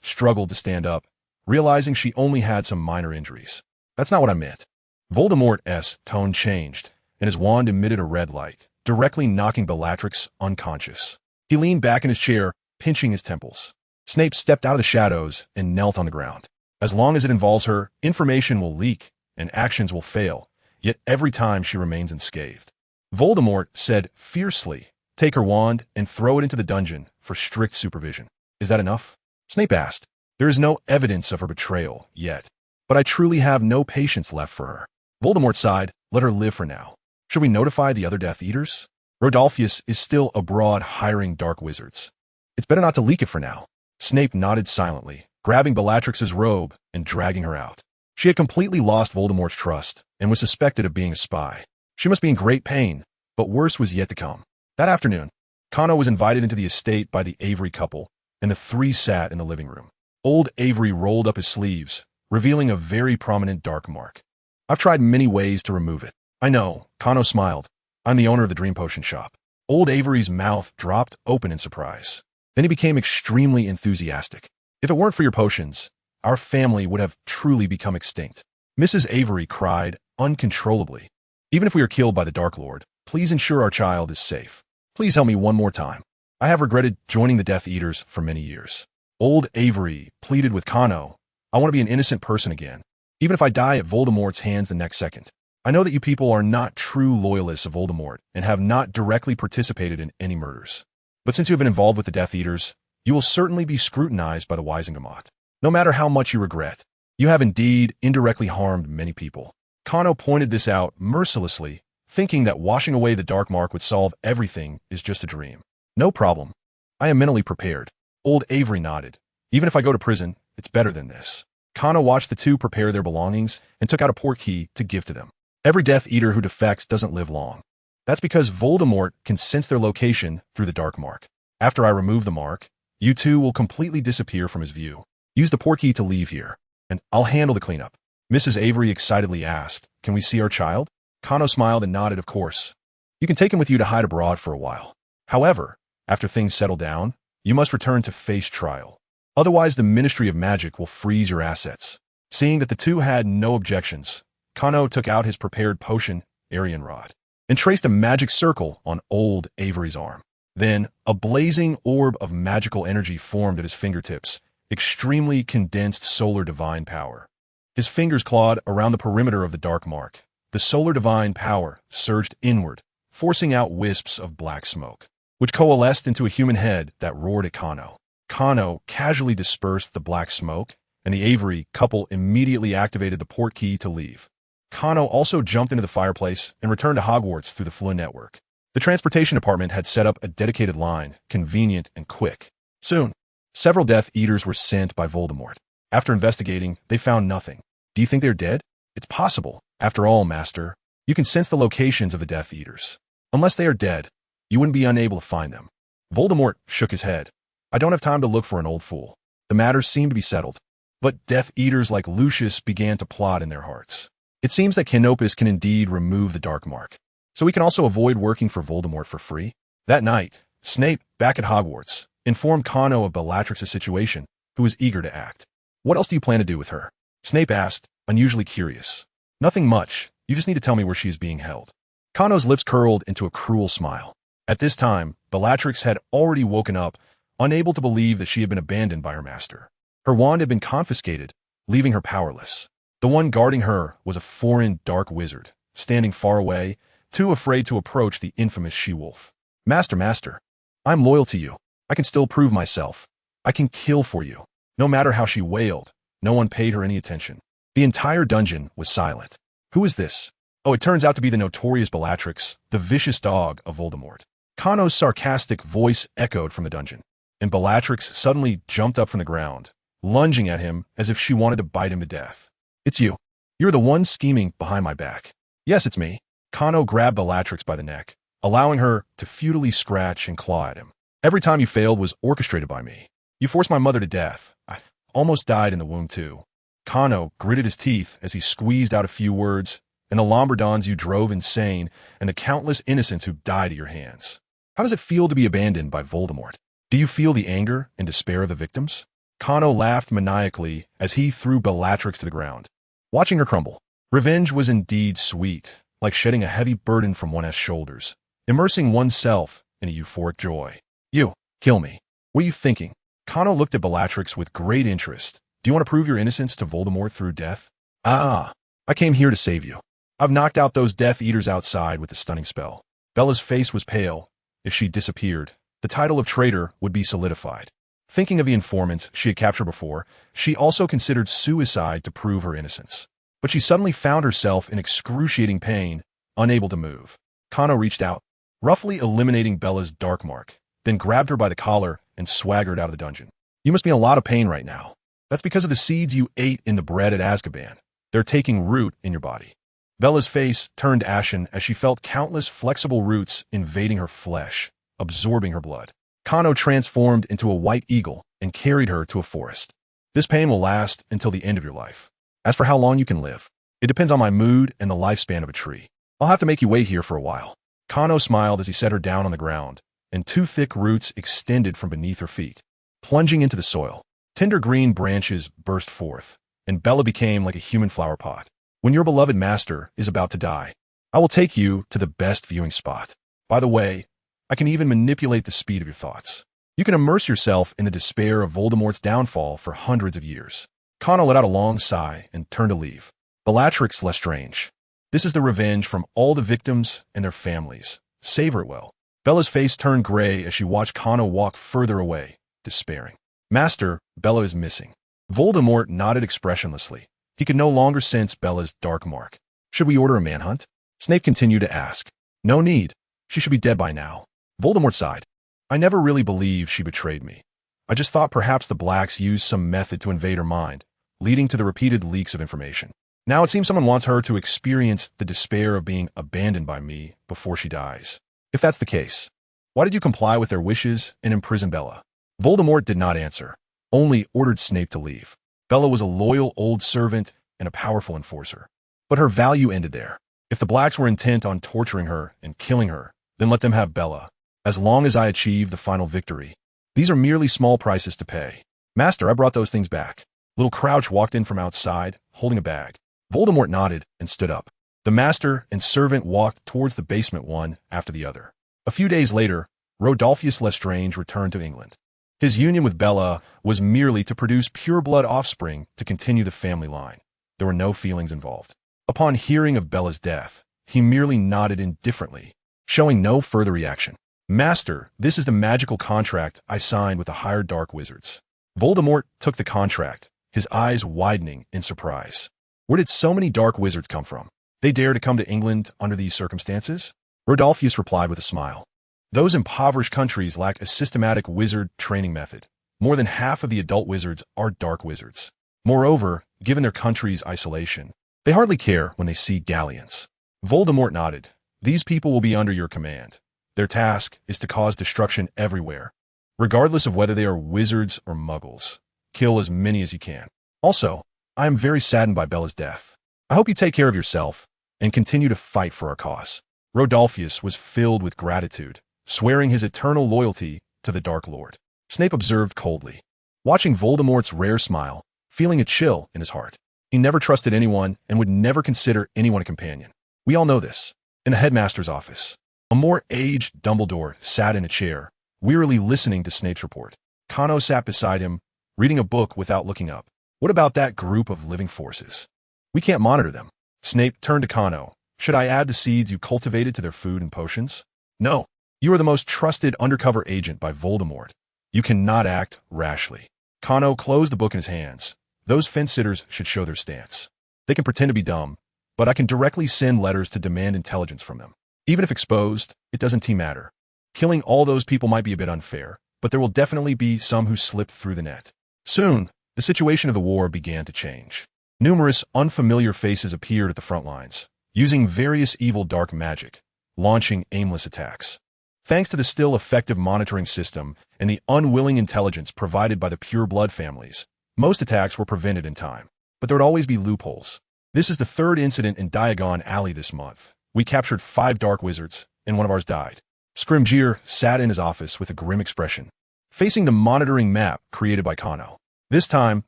struggled to stand up, realizing she only had some minor injuries. That's not what I meant. Voldemort's tone changed, and his wand emitted a red light, directly knocking Bellatrix unconscious. He leaned back in his chair, pinching his temples. Snape stepped out of the shadows and knelt on the ground. As long as it involves her, information will leak and actions will fail, yet every time she remains unscathed. Voldemort said fiercely, take her wand and throw it into the dungeon for strict supervision. Is that enough? Snape asked. There is no evidence of her betrayal yet, but I truly have no patience left for her. Voldemort sighed, let her live for now. Should we notify the other Death Eaters? Rodolphus is still abroad hiring dark wizards. It's better not to leak it for now. Snape nodded silently, grabbing Bellatrix's robe and dragging her out. She had completely lost Voldemort's trust and was suspected of being a spy. She must be in great pain, but worse was yet to come. That afternoon, Kano was invited into the estate by the Avery couple, and the three sat in the living room. Old Avery rolled up his sleeves, revealing a very prominent dark mark. I've tried many ways to remove it. I know, Kano smiled. I'm the owner of the Dream Potion shop. Old Avery's mouth dropped open in surprise. Then he became extremely enthusiastic. If it weren't for your potions, our family would have truly become extinct. Mrs. Avery cried uncontrollably. Even if we are killed by the Dark Lord, please ensure our child is safe. Please help me one more time. I have regretted joining the Death Eaters for many years. Old Avery pleaded with Kano. I want to be an innocent person again, even if I die at Voldemort's hands the next second. I know that you people are not true loyalists of Voldemort and have not directly participated in any murders. But since you have been involved with the Death Eaters, you will certainly be scrutinized by the Wisengamot. No matter how much you regret, you have indeed indirectly harmed many people. Kano pointed this out mercilessly, thinking that washing away the dark mark would solve everything is just a dream. No problem. I am mentally prepared. Old Avery nodded. Even if I go to prison, it's better than this. Kano watched the two prepare their belongings and took out a portkey to give to them. Every Death Eater who defects doesn't live long. That's because Voldemort can sense their location through the dark mark. After I remove the mark, you two will completely disappear from his view. Use the portkey to leave here, and I'll handle the cleanup. Mrs. Avery excitedly asked, can we see our child? Kano smiled and nodded, of course. You can take him with you to hide abroad for a while. However, after things settle down, you must return to face trial. Otherwise, the Ministry of Magic will freeze your assets. Seeing that the two had no objections, Kano took out his prepared potion, Arian Rod, and traced a magic circle on old Avery's arm. Then, a blazing orb of magical energy formed at his fingertips, extremely condensed solar divine power. His fingers clawed around the perimeter of the dark mark. The solar divine power surged inward, forcing out wisps of black smoke, which coalesced into a human head that roared at Kano. Kano casually dispersed the black smoke, and the Avery couple immediately activated the port key to leave. Kano also jumped into the fireplace and returned to Hogwarts through the Flynn network. The transportation department had set up a dedicated line, convenient and quick. Soon, several Death Eaters were sent by Voldemort. After investigating, they found nothing. Do you think they're dead? It's possible. After all, Master, you can sense the locations of the Death Eaters. Unless they are dead, you wouldn't be unable to find them. Voldemort shook his head. I don't have time to look for an old fool. The matter seemed to be settled. But Death Eaters like Lucius began to plot in their hearts. It seems that Canopus can indeed remove the dark mark, so we can also avoid working for Voldemort for free. That night, Snape, back at Hogwarts, informed Kano of Bellatrix's situation, who was eager to act. What else do you plan to do with her? Snape asked, unusually curious. Nothing much. You just need to tell me where she is being held. Kano's lips curled into a cruel smile. At this time, Bellatrix had already woken up, unable to believe that she had been abandoned by her master. Her wand had been confiscated, leaving her powerless. The one guarding her was a foreign dark wizard, standing far away, too afraid to approach the infamous she-wolf. Master, I'm loyal to you. I can still prove myself. I can kill for you. No matter how she wailed, no one paid her any attention. The entire dungeon was silent. Who is this? Oh, it turns out to be the notorious Bellatrix, the vicious dog of Voldemort. Kano's sarcastic voice echoed from the dungeon, and Bellatrix suddenly jumped up from the ground, lunging at him as if she wanted to bite him to death. It's you. You're the one scheming behind my back. Yes, it's me. Kano grabbed Bellatrix by the neck, allowing her to futilely scratch and claw at him. Every time you failed was orchestrated by me. You forced my mother to death. I almost died in the womb too. Kano gritted his teeth as he squeezed out a few words, and the Lombardons you drove insane, and the countless innocents who died at your hands. How does it feel to be abandoned by Voldemort? Do you feel the anger and despair of the victims? Kano laughed maniacally as he threw Bellatrix to the ground, watching her crumble. Revenge was indeed sweet, like shedding a heavy burden from one's shoulders, immersing oneself in a euphoric joy. You, kill me. What are you thinking? Kano looked at Bellatrix with great interest. Do you want to prove your innocence to Voldemort through death? I came here to save you. I've knocked out those Death Eaters outside with a stunning spell. Bella's face was pale. If she disappeared, the title of traitor would be solidified. Thinking of the informants she had captured before, she also considered suicide to prove her innocence. But she suddenly found herself in excruciating pain, unable to move. Kano reached out, roughly eliminating Bella's dark mark, then grabbed her by the collar and swaggered out of the dungeon. You must be in a lot of pain right now. That's because of the seeds you ate in the bread at Azkaban. They're taking root in your body. Bella's face turned ashen as she felt countless flexible roots invading her flesh, absorbing her blood. Kano transformed into a white eagle and carried her to a forest. This pain will last until the end of your life. As for how long you can live, it depends on my mood and the lifespan of a tree. I'll have to make you wait here for a while. Kano smiled as he set her down on the ground, and two thick roots extended from beneath her feet, plunging into the soil. Tender green branches burst forth, and Bella became like a human flower pot. When your beloved master is about to die, I will take you to the best viewing spot. By the way, I can even manipulate the speed of your thoughts. You can immerse yourself in the despair of Voldemort's downfall for hundreds of years. Kano let out a long sigh and turned to leave. Bellatrix Lestrange. This is the revenge from all the victims and their families. Savor it well. Bella's face turned gray as she watched Kano walk further away, despairing. Master, Bella is missing. Voldemort nodded expressionlessly. He could no longer sense Bella's dark mark. Should we order a manhunt? Snape continued to ask. No need. She should be dead by now. Voldemort sighed. I never really believed she betrayed me. I just thought perhaps the Blacks used some method to invade her mind, leading to the repeated leaks of information. Now it seems someone wants her to experience the despair of being abandoned by me before she dies. If that's the case, why did you comply with their wishes and imprison Bella? Voldemort did not answer, only ordered Snape to leave. Bella was a loyal old servant and a powerful enforcer. But her value ended there. If the Blacks were intent on torturing her and killing her, then let them have Bella. As long as I achieve the final victory, these are merely small prices to pay. Master, I brought those things back. Little Crouch walked in from outside, holding a bag. Voldemort nodded and stood up. The master and servant walked towards the basement one after the other. A few days later, Rodolphus Lestrange returned to England. His union with Bella was merely to produce pure-blood offspring to continue the family line. There were no feelings involved. Upon hearing of Bella's death, he merely nodded indifferently, showing no further reaction. "Master, this is the magical contract I signed with the hired dark wizards." Voldemort took the contract, his eyes widening in surprise. Where did so many dark wizards come from? They dare to come to England under these circumstances? Rodolphus replied with a smile. Those impoverished countries lack a systematic wizard training method. More than half of the adult wizards are dark wizards. Moreover, given their country's isolation, they hardly care when they see galleons. Voldemort nodded. These people will be under your command. Their task is to cause destruction everywhere, regardless of whether they are wizards or muggles. Kill as many as you can. Also, I am very saddened by Bella's death. I hope you take care of yourself and continue to fight for our cause. Rodolphus was filled with gratitude, swearing his eternal loyalty to the Dark Lord. Snape observed coldly, watching Voldemort's rare smile, feeling a chill in his heart. He never trusted anyone and would never consider anyone a companion. We all know this. In the headmaster's office, a more aged Dumbledore sat in a chair, wearily listening to Snape's report. Kano sat beside him, reading a book without looking up. What about that group of living forces? We can't monitor them. Snape turned to Kano. Should I add the seeds you cultivated to their food and potions? No. You are the most trusted undercover agent by Voldemort. You cannot act rashly. Kano closed the book in his hands. Those fence-sitters should show their stance. They can pretend to be dumb, but I can directly send letters to demand intelligence from them. Even if exposed, it doesn't matter. Killing all those people might be a bit unfair, but there will definitely be some who slip through the net. Soon, the situation of the war began to change. Numerous unfamiliar faces appeared at the front lines, using various evil dark magic, launching aimless attacks. Thanks to the still effective monitoring system and the unwilling intelligence provided by the pure-blood families, most attacks were prevented in time. But there would always be loopholes. This is the third incident in Diagon Alley this month. We captured 5 dark wizards, and one of ours died. Scrimgeour sat in his office with a grim expression, facing the monitoring map created by Kano. This time,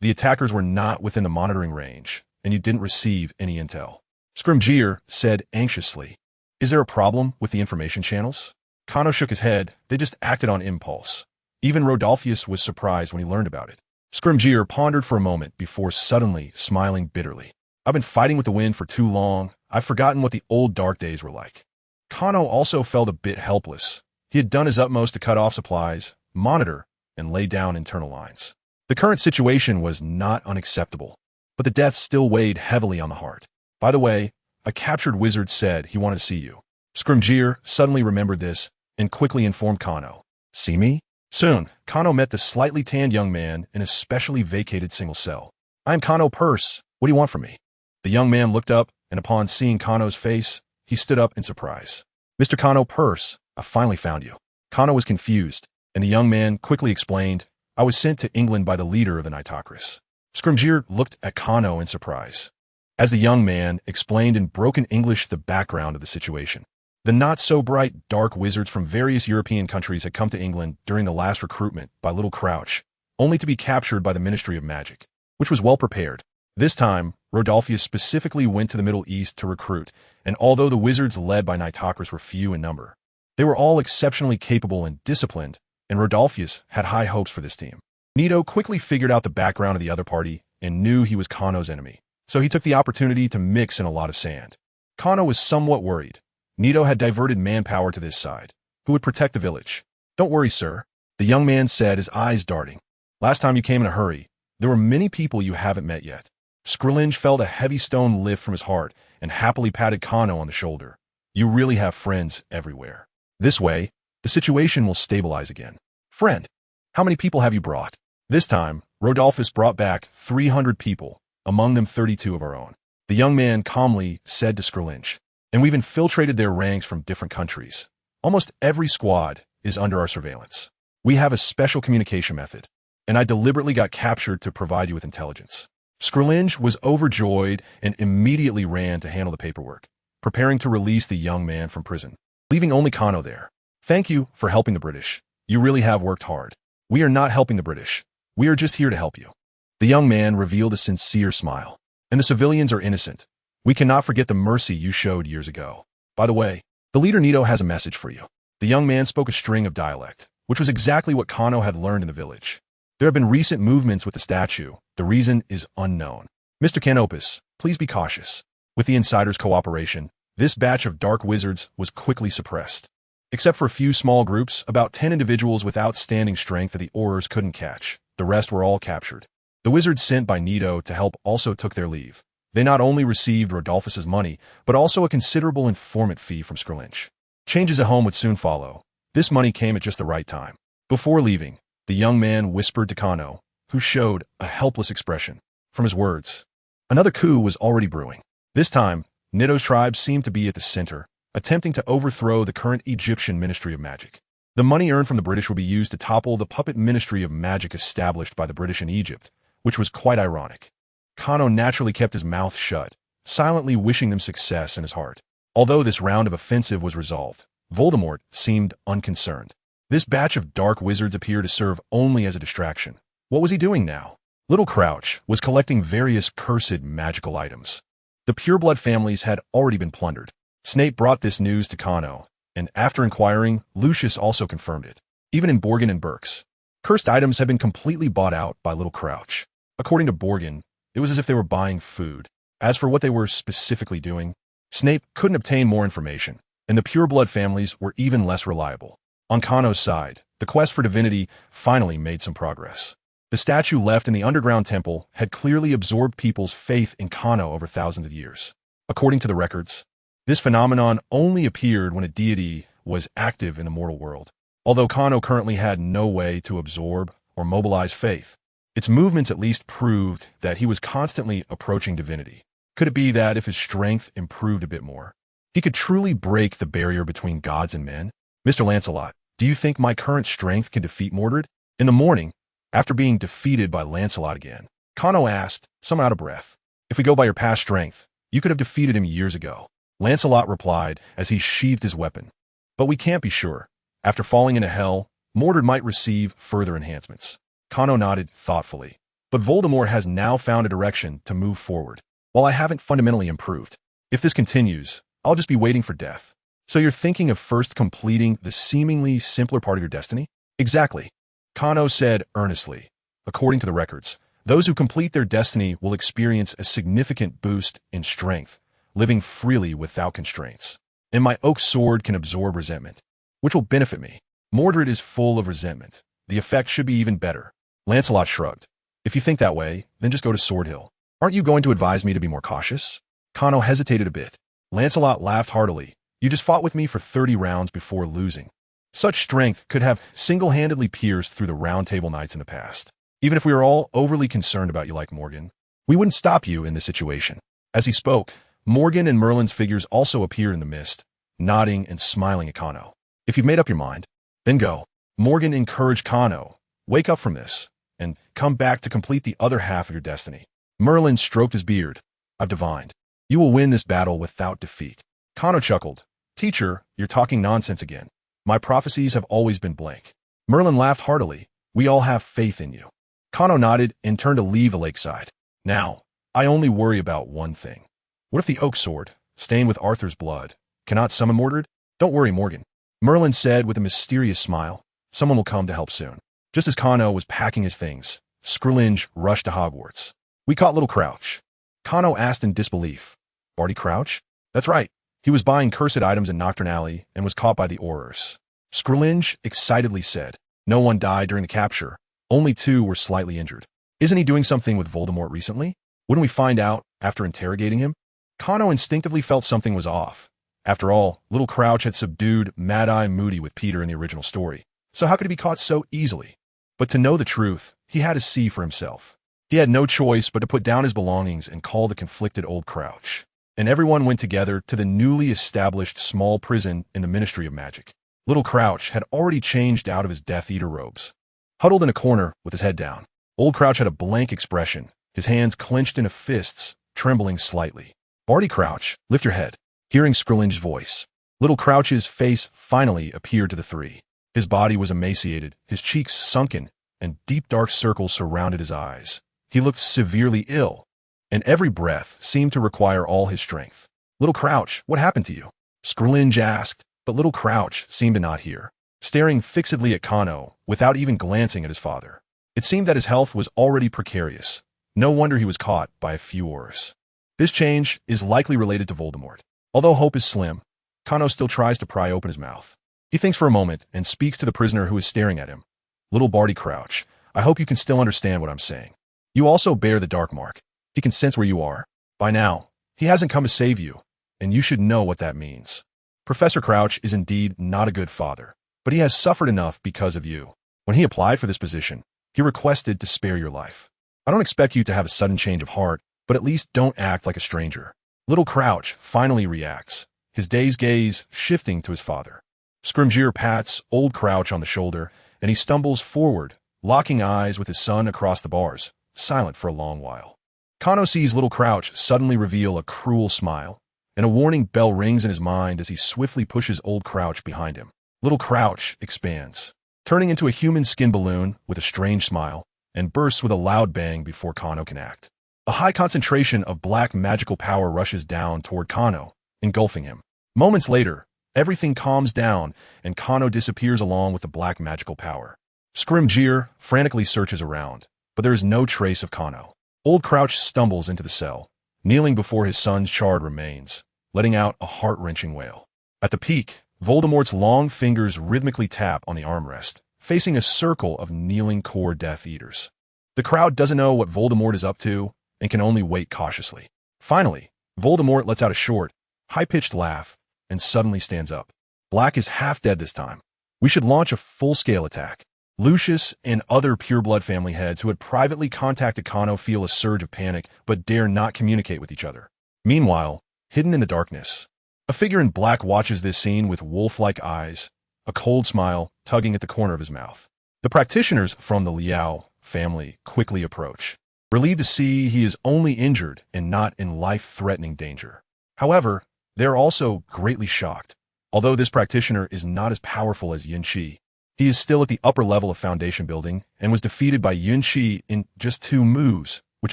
the attackers were not within the monitoring range, and you didn't receive any intel. Scrimgeour said anxiously, "Is there a problem with the information channels?" Kano shook his head. They just acted on impulse. Even Rodolphus was surprised when he learned about it. Scrimgeour pondered for a moment before suddenly smiling bitterly. "I've been fighting with the wind for too long. I've forgotten what the old dark days were like." Kano also felt a bit helpless. He had done his utmost to cut off supplies, monitor, and lay down internal lines. The current situation was not unacceptable, but the death still weighed heavily on the heart. By the way, a captured wizard said he wanted to see you. Scrimgeour suddenly remembered this and quickly informed Kano. "See me?" Soon, Kano met the slightly tanned young man in a specially vacated single cell. "I am Kano Purse. What do you want from me?" The young man looked up, and upon seeing Kano's face, he stood up in surprise. "Mr. Kano Purse, I finally found you." Kano was confused, and the young man quickly explained, "I was sent to England by the leader of the Nitocris." Scrimgeour looked at Kano in surprise, as the young man explained in broken English the background of the situation. The not-so-bright dark wizards from various European countries had come to England during the last recruitment by Little Crouch, only to be captured by the Ministry of Magic, which was well prepared. This time, Rodolphus specifically went to the Middle East to recruit, and although the wizards led by Nitocris were few in number, they were all exceptionally capable and disciplined, and Rodolphus had high hopes for this team. Nito quickly figured out the background of the other party and knew he was Kano's enemy, so he took the opportunity to mix in a lot of sand. Kano was somewhat worried. Nito had diverted manpower to this side, who would protect the village. "Don't worry, sir," the young man said, his eyes darting. "Last time you came in a hurry, there were many people you haven't met yet." Scrimgeour felt a heavy stone lift from his heart and happily patted Kano on the shoulder. "You really have friends everywhere. This way, the situation will stabilize again." "Friend, how many people have you brought?" This time, Rodolphus brought back 300 people, among them 32 of our own. The young man calmly said to Scrimgeour, "And we've infiltrated their ranks from different countries. Almost every squad is under our surveillance. We have a special communication method, and I deliberately got captured to provide you with intelligence." Scrimgeour was overjoyed and immediately ran to handle the paperwork, preparing to release the young man from prison, leaving only Kano there. "Thank you for helping the British. You really have worked hard." "We are not helping the British. We are just here to help you." The young man revealed a sincere smile. "And the civilians are innocent. We cannot forget the mercy you showed years ago. By the way, the leader Nito has a message for you." The young man spoke a string of dialect, which was exactly what Kano had learned in the village. There have been recent movements with the statue. The reason is unknown. Mr. Canopus, please be cautious. With the insider's cooperation, this batch of dark wizards was quickly suppressed. Except for a few small groups, about 10 individuals with outstanding strength that the Aurors couldn't catch. The rest were all captured. The wizards sent by Nito to help also took their leave. They not only received Rodolphus's money, but also a considerable informant fee from Skrlinch. Changes at home would soon follow. This money came at just the right time. Before leaving, the young man whispered to Kano, who showed a helpless expression. From his words, another coup was already brewing. This time, Nito's tribe seemed to be at the center, attempting to overthrow the current Egyptian Ministry of Magic. The money earned from the British would be used to topple the puppet Ministry of Magic established by the British in Egypt, which was quite ironic. Kano naturally kept his mouth shut, silently wishing them success in his heart. Although this round of offensive was resolved, Voldemort seemed unconcerned. This batch of dark wizards appeared to serve only as a distraction. What was he doing now? Little Crouch was collecting various cursed magical items. The pureblood families had already been plundered. Snape brought this news to Kano, and after inquiring, Lucius also confirmed it. Even in Borgin and Burke's, cursed items had been completely bought out by Little Crouch. According to Borgin, it was as if they were buying food. As for what they were specifically doing, Snape couldn't obtain more information, and the pureblood families were even less reliable. On Kano's side, the quest for divinity finally made some progress. The statue left in the underground temple had clearly absorbed people's faith in Kano over thousands of years. According to the records, this phenomenon only appeared when a deity was active in the mortal world. Although Kano currently had no way to absorb or mobilize faith, its movements at least proved that he was constantly approaching divinity. Could it be that if his strength improved a bit more, he could truly break the barrier between gods and men? Mr. Lancelot, do you think my current strength can defeat Mordred? In the morning, after being defeated by Lancelot again, Kano asked, somewhat out of breath, if we go by your past strength, you could have defeated him years ago. Lancelot replied as he sheathed his weapon. But we can't be sure. After falling into hell, Mordred might receive further enhancements. Kano nodded thoughtfully. But Voldemort has now found a direction to move forward. While I haven't fundamentally improved, if this continues, I'll just be waiting for death. So you're thinking of first completing the seemingly simpler part of your destiny? Exactly. Kano said earnestly. According to the records, those who complete their destiny will experience a significant boost in strength, living freely without constraints. And my oak sword can absorb resentment, which will benefit me. Mordred is full of resentment. The effect should be even better. Lancelot shrugged. If you think that way, then just go to Sword Hill. Aren't you going to advise me to be more cautious? Kano hesitated a bit. Lancelot laughed heartily. You just fought with me for 30 rounds before losing. Such strength could have single-handedly pierced through the Round Table Knights in the past. Even if we were all overly concerned about you like Morgan, we wouldn't stop you in this situation. As he spoke, Morgan and Merlin's figures also appeared in the mist, nodding and smiling at Kano. If you've made up your mind, then go. Morgan encouraged Kano. Wake up from this, and come back to complete the other half of your destiny. Merlin stroked his beard. I've divined. You will win this battle without defeat. Kano chuckled. Teacher, you're talking nonsense again. My prophecies have always been blank. Merlin laughed heartily. We all have faith in you. Kano nodded and turned to leave the lakeside. Now, I only worry about one thing. What if the oak sword, stained with Arthur's blood, cannot summon Mordred? Don't worry, Morgan. Merlin said with a mysterious smile. Someone will come to help soon. Just as Kano was packing his things, Skrlinch rushed to Hogwarts. We caught Little Crouch. Kano asked in disbelief. Barty Crouch? That's right. He was buying cursed items in Nocturne Alley and was caught by the Aurors. Skrlinch excitedly said. No one died during the capture. Only 2 were slightly injured. Isn't he doing something with Voldemort recently? Wouldn't we find out after interrogating him? Kano instinctively felt something was off. After all, Little Crouch had subdued Mad-Eye Moody with Peter in the original story. So how could he be caught so easily? But to know the truth, he had to see for himself. He had no choice but to put down his belongings and call the conflicted old Crouch. And everyone went together to the newly established small prison in the Ministry of Magic. Little Crouch had already changed out of his Death Eater robes. Huddled in a corner with his head down, old Crouch had a blank expression, his hands clenched into fists, trembling slightly. Barty Crouch, lift your head. Hearing Skrlinch's voice, Little Crouch's face finally appeared to the 3. His body was emaciated, his cheeks sunken, and deep dark circles surrounded his eyes. He looked severely ill, and every breath seemed to require all his strength. Little Crouch, what happened to you? Skrlinch asked, But little Crouch seemed to not hear, staring fixedly at Kano without even glancing at his father. It seemed that his health was already precarious. No wonder he was caught by a few Aurors. This change is likely related to Voldemort. Although hope is slim, Kano still tries to pry open his mouth. He thinks for a moment and speaks to the prisoner who is staring at him. Little Barty Crouch, I hope you can still understand what I'm saying. You also bear the dark mark. He can sense where you are. By now, he hasn't come to save you, and you should know what that means. Professor Crouch is indeed not a good father, but he has suffered enough because of you. When he applied for this position, he requested to spare your life. I don't expect you to have a sudden change of heart, but at least don't act like a stranger. Little Crouch finally reacts, his dazed gaze shifting to his father. Scrimgeour pats old Crouch on the shoulder, and he stumbles forward, locking eyes with his son across the bars, silent for a long while. Kano sees little Crouch suddenly reveal a cruel smile, and a warning bell rings in his mind as he swiftly pushes old Crouch behind him. Little Crouch expands, turning into a human skin balloon with a strange smile, and bursts with a loud bang before Kano can act. A high concentration of black magical power rushes down toward Kano, engulfing him. Moments later, everything calms down, and Kano disappears along with the black magical power. Scrimgeour frantically searches around, but there is no trace of Kano. Old Crouch stumbles into the cell, kneeling before his son's charred remains, letting out a heart-wrenching wail. At the peak, Voldemort's long fingers rhythmically tap on the armrest, facing a circle of kneeling core Death Eaters. The crowd doesn't know what Voldemort is up to and can only wait cautiously. Finally, Voldemort lets out a short, high-pitched laugh and suddenly stands up. Black is half dead this time. We should launch a full-scale attack. Lucius and other pureblood family heads who had privately contacted Kano feel a surge of panic but dare not communicate with each other. Meanwhile, hidden in the darkness, a figure in black watches this scene with wolf-like eyes, a cold smile tugging at the corner of his mouth. The practitioners from the Liao family quickly approach, relieved to see he is only injured and not in life-threatening danger. However, they are also greatly shocked. Although this practitioner is not as powerful as Yin Qi, he is still at the upper level of foundation building and was defeated by Yin Qi in just 2 moves, which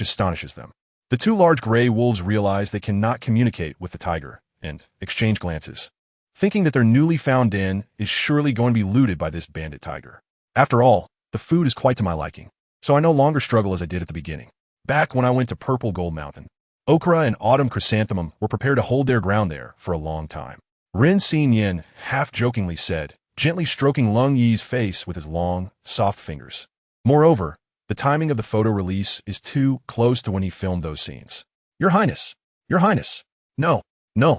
astonishes them. The 2 large gray wolves realize they cannot communicate with the tiger and exchange glances, thinking that their newly found den is surely going to be looted by this bandit tiger. After all, the food is quite to my liking, so I no longer struggle as I did at the beginning. Back when I went to Purple Gold Mountain, Okra and Autumn Chrysanthemum were prepared to hold their ground there for a long time. Rin Xin Yin half-jokingly said, gently stroking Lung Yi's face with his long, soft fingers. Moreover, the timing of the photo release is too close to when he filmed those scenes. Your Highness! Your Highness! No! No!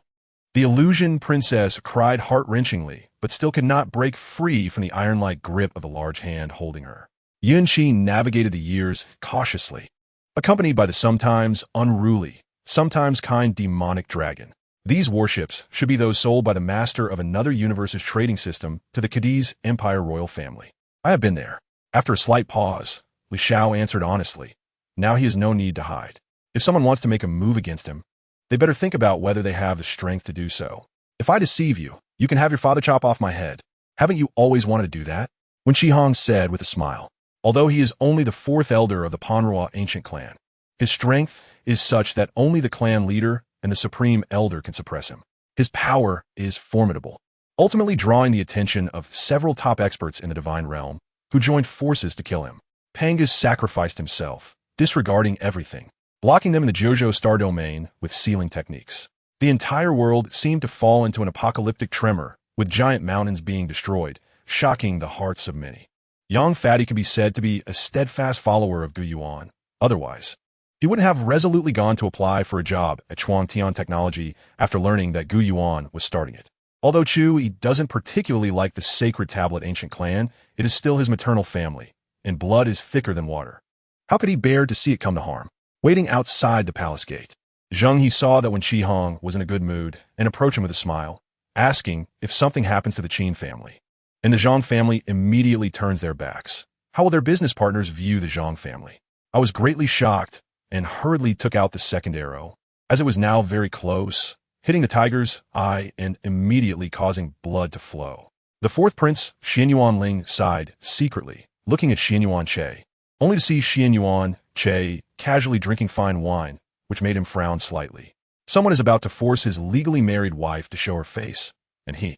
The illusion princess cried heart-wrenchingly, but still could not break free from the iron-like grip of the large hand holding her. Yin Qi navigated the years cautiously, accompanied by the sometimes unruly, sometimes kind demonic dragon. These warships should be those sold by the master of another universe's trading system to the Cadiz Empire royal family. I have been there. After a slight pause, Li Xiao answered honestly. Now he has no need to hide. If someone wants to make a move against him, they better think about whether they have the strength to do so. If I deceive you, you can have your father chop off my head. Haven't you always wanted to do that? Wen Shihong said with a smile. Although he is only the 4th elder of the Ponrua ancient clan, his strength is such that only the clan leader and the supreme elder can suppress him. His power is formidable, ultimately drawing the attention of several top experts in the divine realm who joined forces to kill him. Pangus sacrificed himself, disregarding everything, blocking them in the Jojo star domain with sealing techniques. The entire world seemed to fall into an apocalyptic tremor, with giant mountains being destroyed, shocking the hearts of many. Yang Fatty can be said to be a steadfast follower of Gu Yuan. Otherwise, he wouldn't have resolutely gone to apply for a job at Chuangtian Technology after learning that Gu Yuan was starting it. Although Chu doesn't particularly like the sacred tablet ancient clan, it is still his maternal family, and blood is thicker than water. How could he bear to see it come to harm? Waiting outside the palace gate, Zheng He saw that Wen Shihong was in a good mood and approached him with a smile, asking if something happens to the Qin family. And the Zhang family immediately turns their backs. How will their business partners view the Zhang family? I was greatly shocked and hurriedly took out the second arrow, as it was now very close, hitting the tiger's eye and immediately causing blood to flow. The 4th prince, Xianyuan Ling, sighed secretly, looking at Xianyuan Che, only to see Xianyuan Che casually drinking fine wine, which made him frown slightly. Someone is about to force his legally married wife to show her face, and he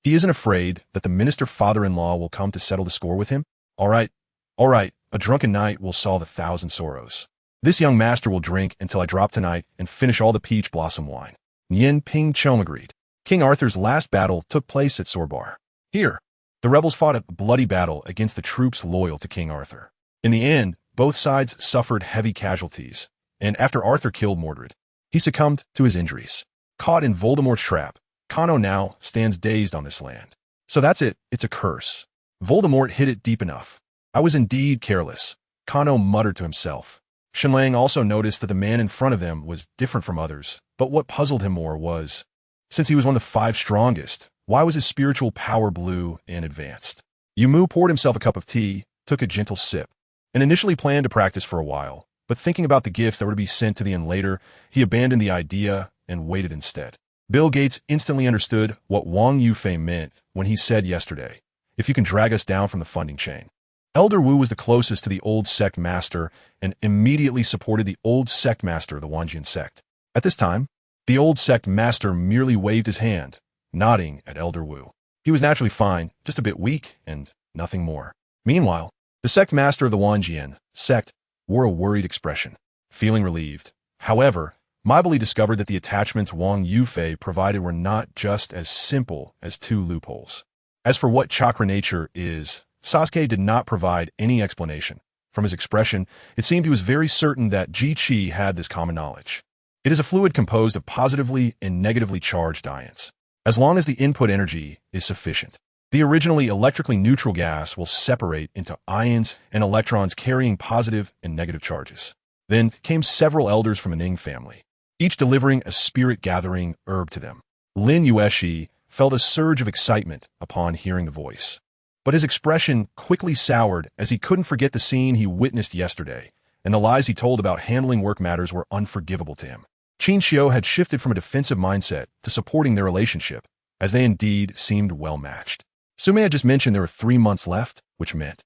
He isn't afraid that the minister father-in-law will come to settle the score with him? All right, a drunken night will solve 1,000 sorrows. This young master will drink until I drop tonight and finish all the peach blossom wine. Yin Ping Chom agreed. King Arthur's last battle took place at Sorbar. Here, the rebels fought a bloody battle against the troops loyal to King Arthur. In the end, both sides suffered heavy casualties, and after Arthur killed Mordred, he succumbed to his injuries. Caught in Voldemort's trap, Cano now stands dazed on this land. So that's it, it's a curse. Voldemort hit it deep enough. I was indeed careless, Cano muttered to himself. Shenlang also noticed that the man in front of them was different from others, but what puzzled him more was, since he was one of the 5 strongest, why was his spiritual power blue and advanced? Yumu poured himself a cup of tea, took a gentle sip, and initially planned to practice for a while, but thinking about the gifts that were to be sent to the inn later, he abandoned the idea and waited instead. Bill Gates instantly understood what Wang Yufei meant when he said yesterday, "If you can drag us down from the funding chain." Elder Wu was the closest to the old sect master and immediately supported the old sect master of the Wanjian sect. At this time, the old sect master merely waved his hand, nodding at Elder Wu. He was naturally fine, just a bit weak, and nothing more. Meanwhile, the sect master of the Wanjian sect wore a worried expression, feeling relieved. However, Maibali discovered that the attachments Wang Yufei provided were not just as simple as 2 loopholes. As for what chakra nature is, Sasuke did not provide any explanation. From his expression, it seemed he was very certain that Ji Chi had this common knowledge. It is a fluid composed of positively and negatively charged ions. As long as the input energy is sufficient, the originally electrically neutral gas will separate into ions and electrons carrying positive and negative charges. Then came several elders from a Ning family, each delivering a spirit-gathering herb to them. Lin Yueshi felt a surge of excitement upon hearing the voice. But his expression quickly soured as he couldn't forget the scene he witnessed yesterday, and the lies he told about handling work matters were unforgivable to him. Qin Xiu had shifted from a defensive mindset to supporting their relationship, as they indeed seemed well-matched. Sume had just mentioned there were 3 months left, which meant,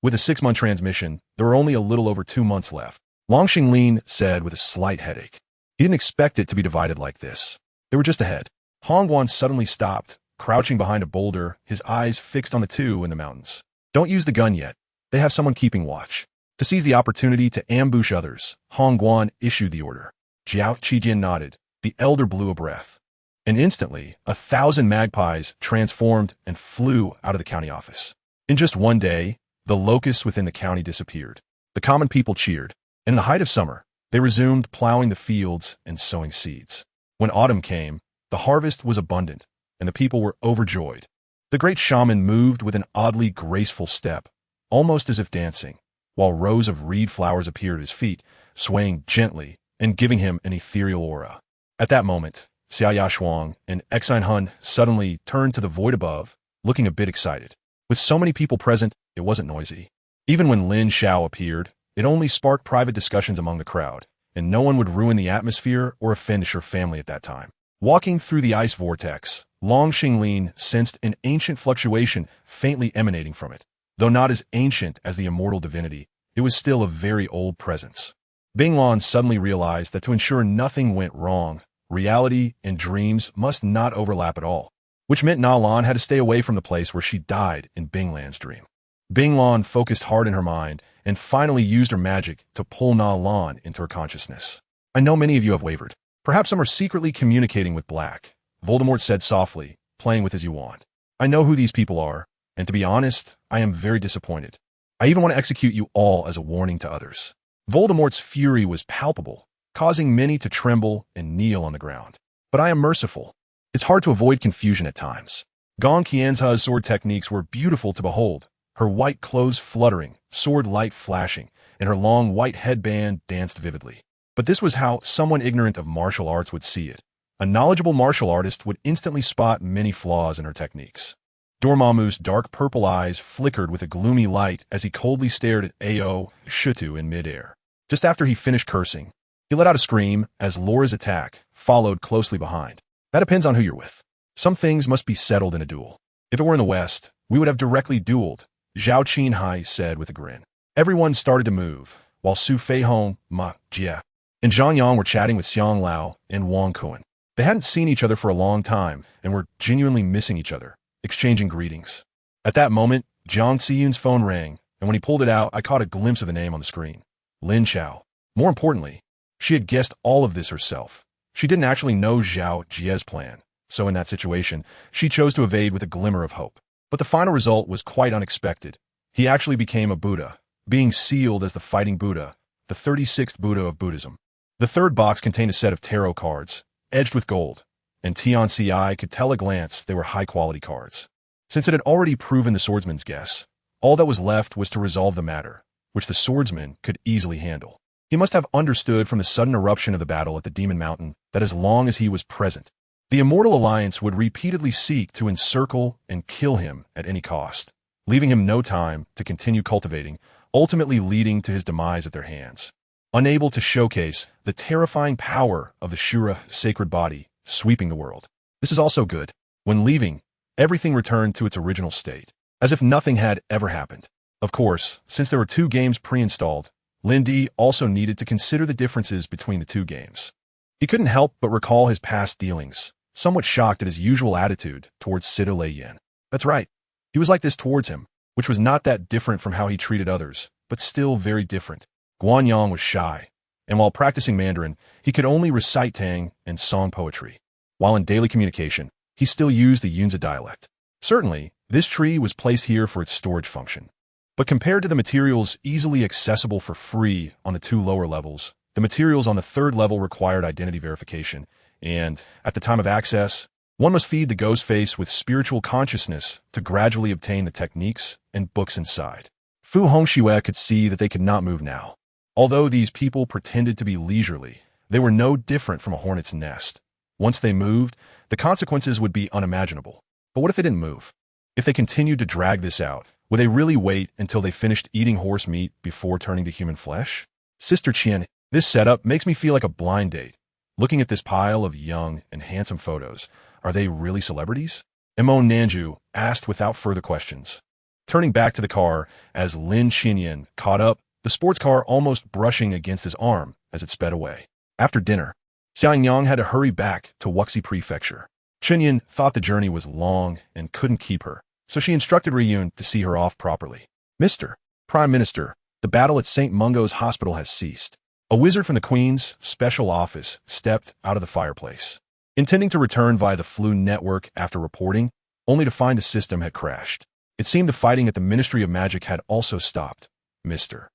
with a 6-month transmission, there were only a little over 2 months left. Long Xinglin said with a slight headache. He didn't expect it to be divided like this. They were just ahead. Hongguan suddenly stopped, crouching behind a boulder, his eyes fixed on the 2 in the mountains. Don't use the gun yet. They have someone keeping watch. To seize the opportunity to ambush others, Hongguan issued the order. Jiao Qijian nodded. The elder blew a breath. And instantly, 1,000 magpies transformed and flew out of the county office. In just one day, the locusts within the county disappeared. The common people cheered. In the height of summer, they resumed plowing the fields and sowing seeds. When autumn came, the harvest was abundant, and the people were overjoyed. The great shaman moved with an oddly graceful step, almost as if dancing, while rows of reed flowers appeared at his feet, swaying gently and giving him an ethereal aura. At that moment, Xiaya Shuang and Exine Hun suddenly turned to the void above, looking a bit excited. With so many people present, it wasn't noisy. Even when Lin Xiao appeared, it only sparked private discussions among the crowd, and no one would ruin the atmosphere or offend her family at that time. Walking through the ice vortex, Long Xinglin sensed an ancient fluctuation faintly emanating from it. Though not as ancient as the immortal divinity, it was still a very old presence. Binglan suddenly realized that to ensure nothing went wrong, reality and dreams must not overlap at all, which meant Na Lan had to stay away from the place where she died in Binglan's dream. Binglan focused hard in her mind and finally used her magic to pull Na Lan into her consciousness. I know many of you have wavered. Perhaps some are secretly communicating with Black, Voldemort said softly, playing with his yuan. I know who these people are, and to be honest, I am very disappointed. I even want to execute you all as a warning to others. Voldemort's fury was palpable, causing many to tremble and kneel on the ground. But I am merciful. It's hard to avoid confusion at times. Gong Qianzhe's sword techniques were beautiful to behold, her white clothes fluttering, sword light flashing, and her long white headband danced vividly. But this was how someone ignorant of martial arts would see it. A knowledgeable martial artist would instantly spot many flaws in her techniques. Dormammu's dark purple eyes flickered with a gloomy light as he coldly stared at Ao Shutu in midair. Just after he finished cursing, he let out a scream as Laura's attack followed closely behind. That depends on who you're with. Some things must be settled in a duel. If it were in the West, we would have directly dueled, Zhao Qinhai said with a grin. Everyone started to move, while Su Feihong, Ma Jie, and Zhang Yang were chatting with Xiang Lao and Wang Kuan. They hadn't seen each other for a long time and were genuinely missing each other, exchanging greetings. At that moment, Jiang Xiyun's phone rang, and when he pulled it out, I caught a glimpse of the name on the screen. Lin Xiao. More importantly, she had guessed all of this herself. She didn't actually know Zhao Jie's plan, so in that situation, she chose to evade with a glimmer of hope. But the final result was quite unexpected. He actually became a Buddha, being sealed as the Fighting Buddha, the 36th Buddha of Buddhism. The third box contained a set of tarot cards, edged with gold, and Tianci could tell at a glance they were high-quality cards. Since it had already proven the swordsman's guess, all that was left was to resolve the matter, which the swordsman could easily handle. He must have understood from the sudden eruption of the battle at the Demon Mountain that as long as he was present, the Immortal Alliance would repeatedly seek to encircle and kill him at any cost, leaving him no time to continue cultivating, ultimately leading to his demise at their hands. Unable to showcase the terrifying power of the Shura sacred body sweeping the world. This is also good. When leaving, everything returned to its original state, as if nothing had ever happened. Of course, since there were 2 games pre-installed, Lin Di also needed to consider the differences between the 2 games. He couldn't help but recall his past dealings, somewhat shocked at his usual attitude towards Sida Lei Yan. That's right, he was like this towards him, which was not that different from how he treated others, but still very different. Guanyang was shy, and while practicing Mandarin, he could only recite Tang and song poetry. While in daily communication, he still used the Yunzi dialect. Certainly, this tree was placed here for its storage function. But compared to the materials easily accessible for free on the 2 lower levels, the materials on the 3rd level required identity verification, and, at the time of access, one must feed the ghost face with spiritual consciousness to gradually obtain the techniques and books inside. Fu Hongxue could see that they could not move now. Although these people pretended to be leisurely, they were no different from a hornet's nest. Once they moved, the consequences would be unimaginable. But what if they didn't move? If they continued to drag this out, would they really wait until they finished eating horse meat before turning to human flesh? Sister Qian, this setup makes me feel like a blind date. Looking at this pile of young and handsome photos, are they really celebrities? Imon Nanju asked without further questions. Turning back to the car, as Lin Xinyan caught up, the sports car almost brushing against his arm as it sped away. After dinner, Xiangyang had to hurry back to Wuxi Prefecture. Xinyan thought the journey was long and couldn't keep her, so she instructed Riyun to see her off properly. Mr. Prime Minister, the battle at St. Mungo's hospital has ceased. A wizard from the Queen's special office stepped out of the fireplace, intending to return via the Flu network after reporting, only to find the system had crashed. It seemed the fighting at the Ministry of Magic had also stopped. Mr.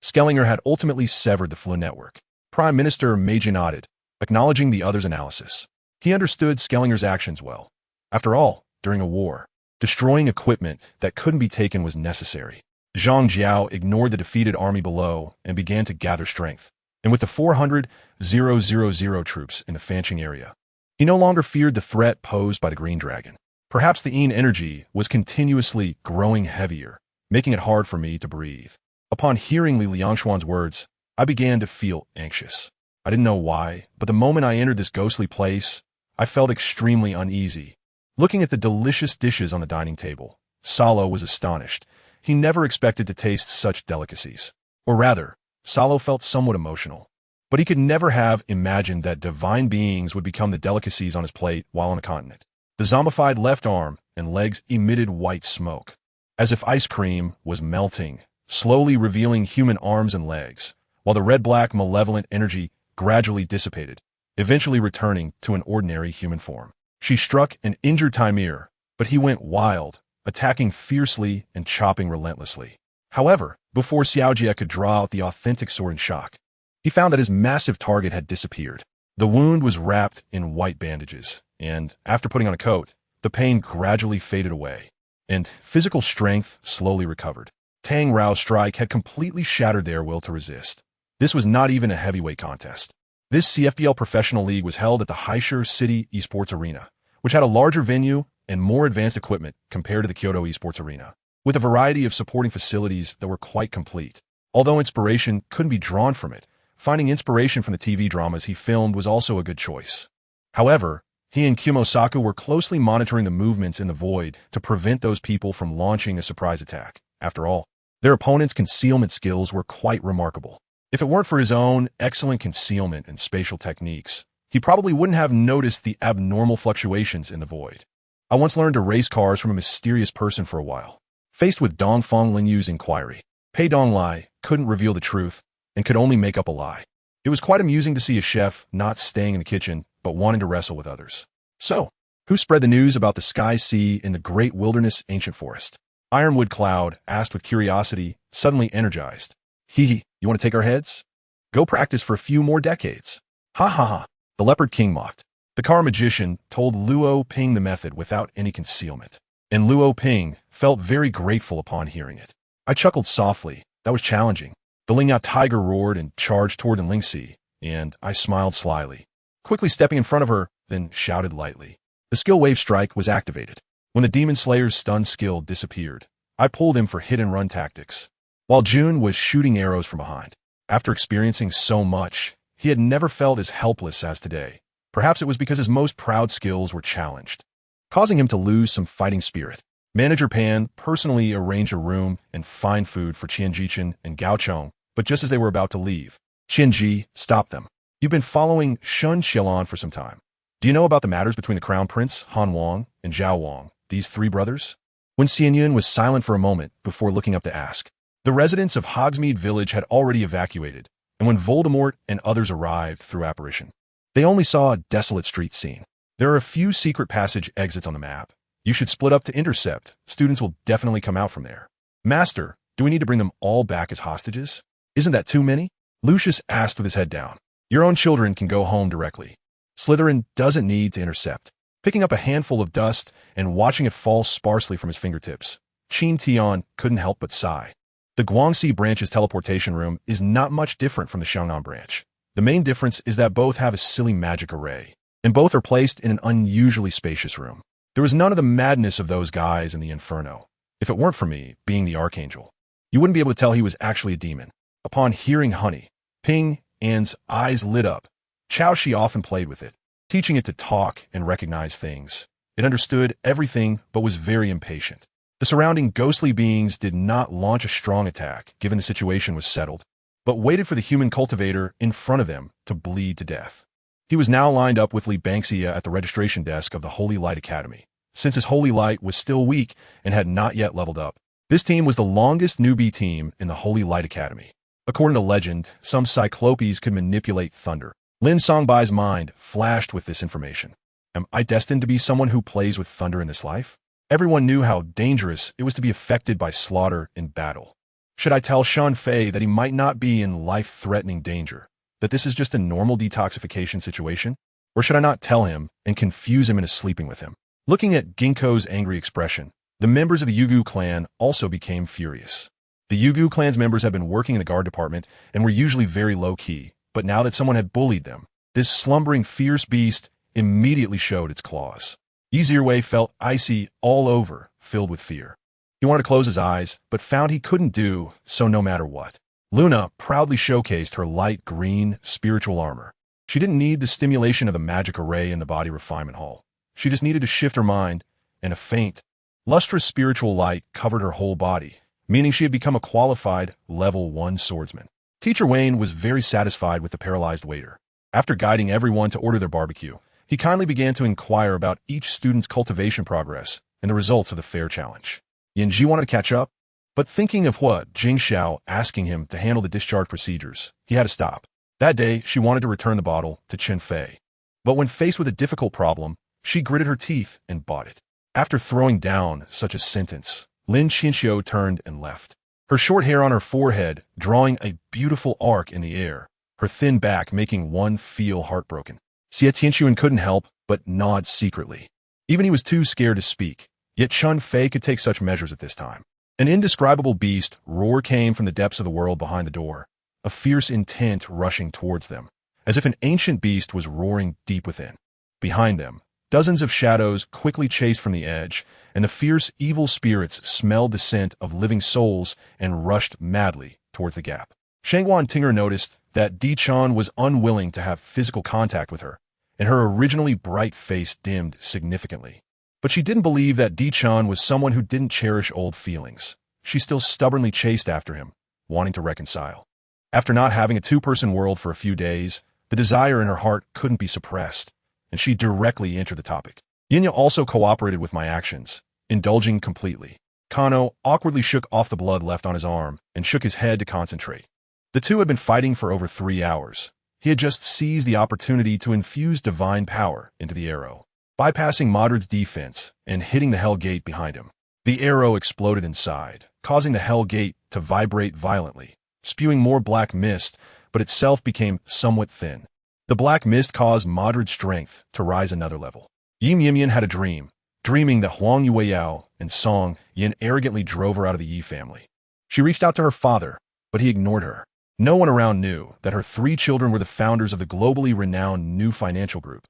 Skellinger had ultimately severed the Flu network. Prime Minister Meiji nodded, acknowledging the other's analysis. He understood Skellinger's actions well. After all, during a war, destroying equipment that couldn't be taken was necessary. Zhang Jiao ignored the defeated army below and began to gather strength. And with the 400,000 troops in the Fancheng area, he no longer feared the threat posed by the Green Dragon. Perhaps the Yin energy was continuously growing heavier, making it hard for me to breathe. Upon hearing Li Liangshuan's words, I began to feel anxious. I didn't know why, but the moment I entered this ghostly place, I felt extremely uneasy. Looking at the delicious dishes on the dining table, Salo was astonished. He never expected to taste such delicacies. Or rather, Salo felt somewhat emotional. But he could never have imagined that divine beings would become the delicacies on his plate while on a continent. The zombified left arm and legs emitted white smoke, as if ice cream was melting, slowly revealing human arms and legs, while the red-black malevolent energy gradually dissipated, eventually returning to an ordinary human form. She struck and injured Timir, but he went wild, attacking fiercely and chopping relentlessly. However, before Xiaojie could draw out the authentic sword in shock, he found that his massive target had disappeared. The wound was wrapped in white bandages, and after putting on a coat, the pain gradually faded away, and physical strength slowly recovered. Tang Rao's strike had completely shattered their will to resist. This was not even a heavyweight contest. This CFBL professional league was held at the Haishur City Esports Arena, which had a larger venue and more advanced equipment compared to the Kyoto Esports Arena, with a variety of supporting facilities that were quite complete. Although inspiration couldn't be drawn from it, finding inspiration from the TV dramas he filmed was also a good choice. However, he and Kumosaku were closely monitoring the movements in the void to prevent those people from launching a surprise attack. After all, their opponent's concealment skills were quite remarkable. If it weren't for his own excellent concealment and spatial techniques, he probably wouldn't have noticed the abnormal fluctuations in the void. I once learned to race cars from a mysterious person for a while. Faced with Dongfeng Linyu's inquiry, Pei Donglai couldn't reveal the truth and could only make up a lie. It was quite amusing to see a chef not staying in the kitchen but wanting to wrestle with others. So, who spread the news about the sky sea in the great wilderness ancient forest? Ironwood Cloud asked with curiosity, suddenly energized. Hee, you want to take our heads? Go practice for a few more decades. Ha ha ha, the Leopard King mocked. The car magician told Luo Ping the method without any concealment, and Luo Ping felt very grateful upon hearing it. I chuckled softly. That was challenging. The Lingya tiger roared and charged toward the Lingxi, and I smiled slyly, quickly stepping in front of her, then shouted lightly. The skill wave strike was activated. When the Demon Slayer's stun skill disappeared, I pulled him for hit-and-run tactics, while June was shooting arrows from behind. After experiencing so much, he had never felt as helpless as today. Perhaps it was because his most proud skills were challenged, causing him to lose some fighting spirit. Manager Pan personally arranged a room and fine food for Qianjichen and Gao Chong, but just as they were about to leave, Qianji stopped them. You've been following Shun Xiaolan for some time. Do you know about the matters between the Crown Prince, Han Wang, and Zhao Wang, these three brothers? When Xianyun was silent for a moment before looking up to ask, the residents of Hogsmeade Village had already evacuated, and when Voldemort and others arrived through apparition, they only saw a desolate street scene. There are a few secret passage exits on the map. You should split up to intercept. Students will definitely come out from there. Master, do we need to bring them all back as hostages? Isn't that too many? Lucius asked with his head down. Your own children can go home directly. Slytherin doesn't need to intercept. Picking up a handful of dust and watching it fall sparsely from his fingertips, Qin Tian couldn't help but sigh. The Guangxi branch's teleportation room is not much different from the Xiangnan branch. The main difference is that both have a silly magic array, and both are placed in an unusually spacious room. There was none of the madness of those guys in the Inferno. If it weren't for me being the Archangel, you wouldn't be able to tell he was actually a demon. Upon hearing honey, Ping An's eyes lit up. Chao Shi often played with it, teaching it to talk and recognize things. It understood everything but was very impatient. The surrounding ghostly beings did not launch a strong attack, given the situation was settled, but waited for the human cultivator in front of them to bleed to death. He was now lined up with Li Bangxia at the registration desk of the Holy Light Academy, since his Holy Light was still weak and had not yet leveled up. This team was the longest newbie team in the Holy Light Academy. According to legend, some Cyclopes could manipulate thunder. Lin Songbai's mind flashed with this information. Am I destined to be someone who plays with thunder in this life? Everyone knew how dangerous it was to be affected by slaughter in battle. Should I tell Shan Fei that he might not be in life-threatening danger, that this is just a normal detoxification situation? Or should I not tell him and confuse him into sleeping with him? Looking at Ginkgo's angry expression, the members of the Yugu clan also became furious. The Yugu clan's members had been working in the guard department and were usually very low-key, but now that someone had bullied them, this slumbering fierce beast immediately showed its claws. Yi Zhiwei felt icy all over, filled with fear. He wanted to close his eyes, but found he couldn't do so no matter what. Luna proudly showcased her light green spiritual armor. She didn't need the stimulation of the magic array in the body refinement hall. She just needed to shift her mind, and a faint, lustrous spiritual light covered her whole body, meaning she had become a qualified level 1 swordsman. Teacher Wayne was very satisfied with the paralyzed waiter. After guiding everyone to order their barbecue, he kindly began to inquire about each student's cultivation progress and the results of the fair challenge. Yanji wanted to catch up, but thinking of what Jing Xiao asking him to handle the discharge procedures, he had to stop. That day, she wanted to return the bottle to Chen Fei. But when faced with a difficult problem, she gritted her teeth and bought it. After throwing down such a sentence, Lin Qianxiu turned and left. Her short hair on her forehead drawing a beautiful arc in the air, her thin back making one feel heartbroken. Xie Tianxuan couldn't help but nod secretly. Even he was too scared to speak, yet Chun Fei could take such measures at this time. An indescribable beast roar came from the depths of the world behind the door, a fierce intent rushing towards them, as if an ancient beast was roaring deep within. Behind them, dozens of shadows quickly chased from the edge, and the fierce evil spirits smelled the scent of living souls and rushed madly towards the gap. Shangguan Tinger noticed that Di Chan was unwilling to have physical contact with her, and her originally bright face dimmed significantly. But she didn't believe that Di Chan was someone who didn't cherish old feelings. She still stubbornly chased after him, wanting to reconcile. After not having a two-person world for a few days, The desire in her heart couldn't be suppressed, and she directly entered the topic. Yinya also cooperated with my actions, indulging completely. Kano awkwardly shook off the blood left on his arm and shook his head to concentrate. The two had been fighting for over 3 hours. He had just seized the opportunity to infuse divine power into the arrow, bypassing Modred's defense and hitting the Hell Gate behind him. The arrow exploded inside, causing the Hell Gate to vibrate violently, spewing more black mist, but itself became somewhat thin. The black mist caused Modred's strength to rise another level. Yim Yimyan had a dream, dreaming that Huang Yueyao and Song Yin arrogantly drove her out of the Yi family. She reached out to her father, but he ignored her. No one around knew that her 3 children were the founders of the globally renowned new financial group,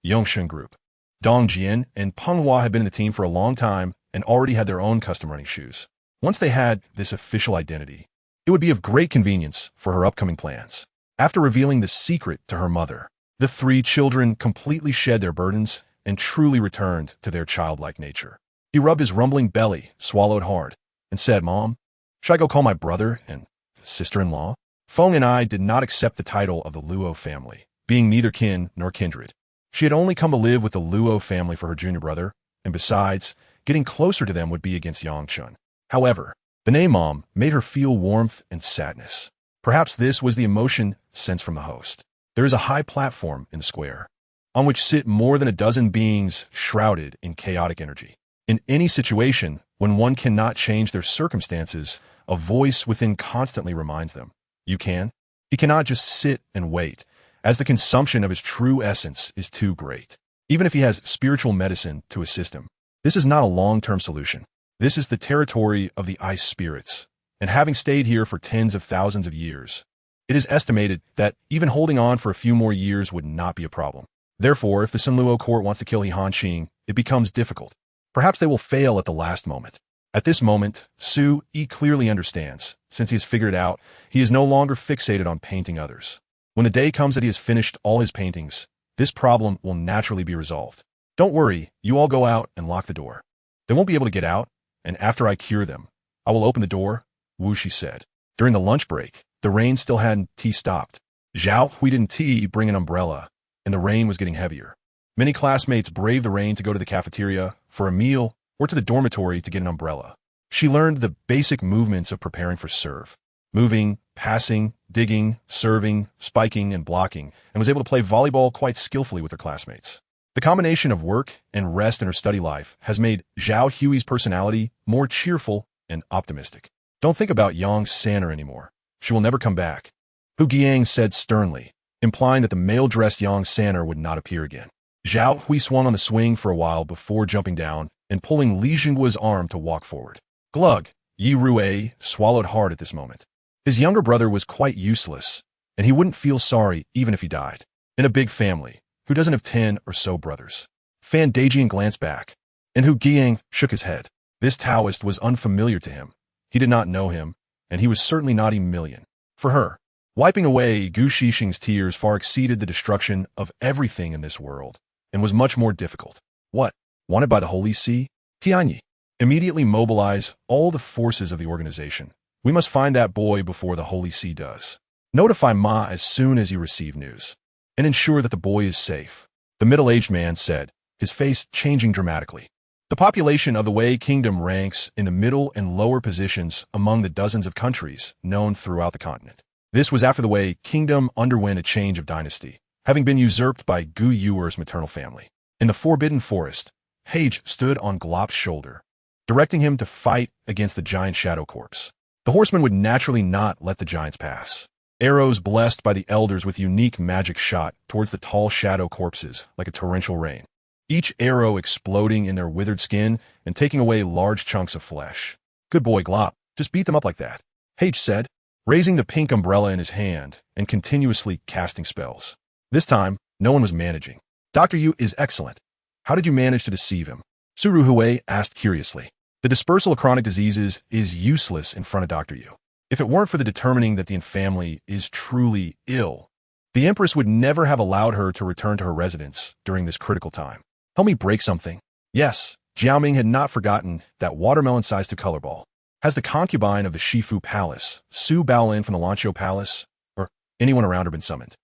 Yongsheng Group. Dong Jian and Peng Hua had been in the team for a long time and already had their own custom running shoes. Once they had this official identity, it would be of great convenience for her upcoming plans. After revealing the secret to her mother, the 3 children completely shed their burdens and truly returned to their childlike nature. He rubbed his rumbling belly, swallowed hard, and said, "Mom, should I go call my brother and sister-in-law?" Feng and I did not accept the title of the Luo family, being neither kin nor kindred. She had only come to live with the Luo family for her junior brother, and besides, getting closer to them would be against Yangchun. However, the name Mom made her feel warmth and sadness. Perhaps this was the emotion sensed from the host. There is a high platform in the square, on which sit more than a dozen beings shrouded in chaotic energy. In any situation, when one cannot change their circumstances, a voice within constantly reminds them, "You can." He cannot just sit and wait, as the consumption of his true essence is too great. Even if he has spiritual medicine to assist him, this is not a long-term solution. This is the territory of the ice spirits, and having stayed here for tens of thousands of years, it is estimated that even holding on for a few more years would not be a problem. Therefore, if the Sinluo court wants to kill He Hanqing, it becomes difficult. Perhaps they will fail at the last moment. At this moment, Su Yi clearly understands. Since he has figured it out, he is no longer fixated on painting others. When the day comes that he has finished all his paintings, this problem will naturally be resolved. "Don't worry, you all go out and lock the door. They won't be able to get out, and after I cure them, I will open the door," Wu Shi said. During the lunch break, the rain still hadn't stopped. Zhao Hui didn't bring an umbrella, and the rain was getting heavier. Many classmates braved the rain to go to the cafeteria for a meal or to the dormitory to get an umbrella. She learned the basic movements of preparing for serve: moving, passing, digging, serving, spiking, and blocking, and was able to play volleyball quite skillfully with her classmates. The combination of work and rest in her study life has made Zhao Hui's personality more cheerful and optimistic. "Don't think about Yang Sanner anymore. She will never come back," Hu Giang said sternly, implying that the male-dressed Yang Sanner would not appear again. Zhao Hui swung on the swing for a while before jumping down and pulling Li Jingguo's arm to walk forward. Glug! Yi Rui swallowed hard at this moment. His younger brother was quite useless, and he wouldn't feel sorry even if he died. In a big family, who doesn't have 10 or so brothers? Fan Daijian glanced back, and Hu Giang shook his head. This Taoist was unfamiliar to him. He did not know him, and he was certainly not a million. For her, wiping away Gu Shixing's tears far exceeded the destruction of everything in this world, and was much more difficult. What? Wanted by the Holy See? Tianyi. Immediately mobilize all the forces of the organization. We must find that boy before the Holy See does. Notify Ma as soon as you receive news, and ensure that the boy is safe, the middle-aged man said, his face changing dramatically. The population of the Wei Kingdom ranks in the middle and lower positions among the dozens of countries known throughout the continent. This was after the Wei Kingdom underwent a change of dynasty, having been usurped by Gu Yuer's maternal family. In the Forbidden Forest, Hage stood on Glop's shoulder, directing him to fight against the giant shadow corpse. The horsemen would naturally not let the giants pass. Arrows blessed by the elders with unique magic shot towards the tall shadow corpses like a torrential rain, each arrow exploding in their withered skin and taking away large chunks of flesh. "Good boy, Glop. Just beat them up like that," Hage said, raising the pink umbrella in his hand and continuously casting spells. This time, no one was managing. "Dr. Yu is excellent. How did you manage to deceive him?" Suru Hui asked curiously. "The dispersal of chronic diseases is useless in front of Dr. Yu. If it weren't for the determining that the family is truly ill, the Empress would never have allowed her to return to her residence during this critical time. Help me break something." Yes, Jiaoming had not forgotten that watermelon-sized color ball. Has the concubine of the Shifu Palace, Su Baolin from the Lanqiu Palace, or anyone around her been summoned?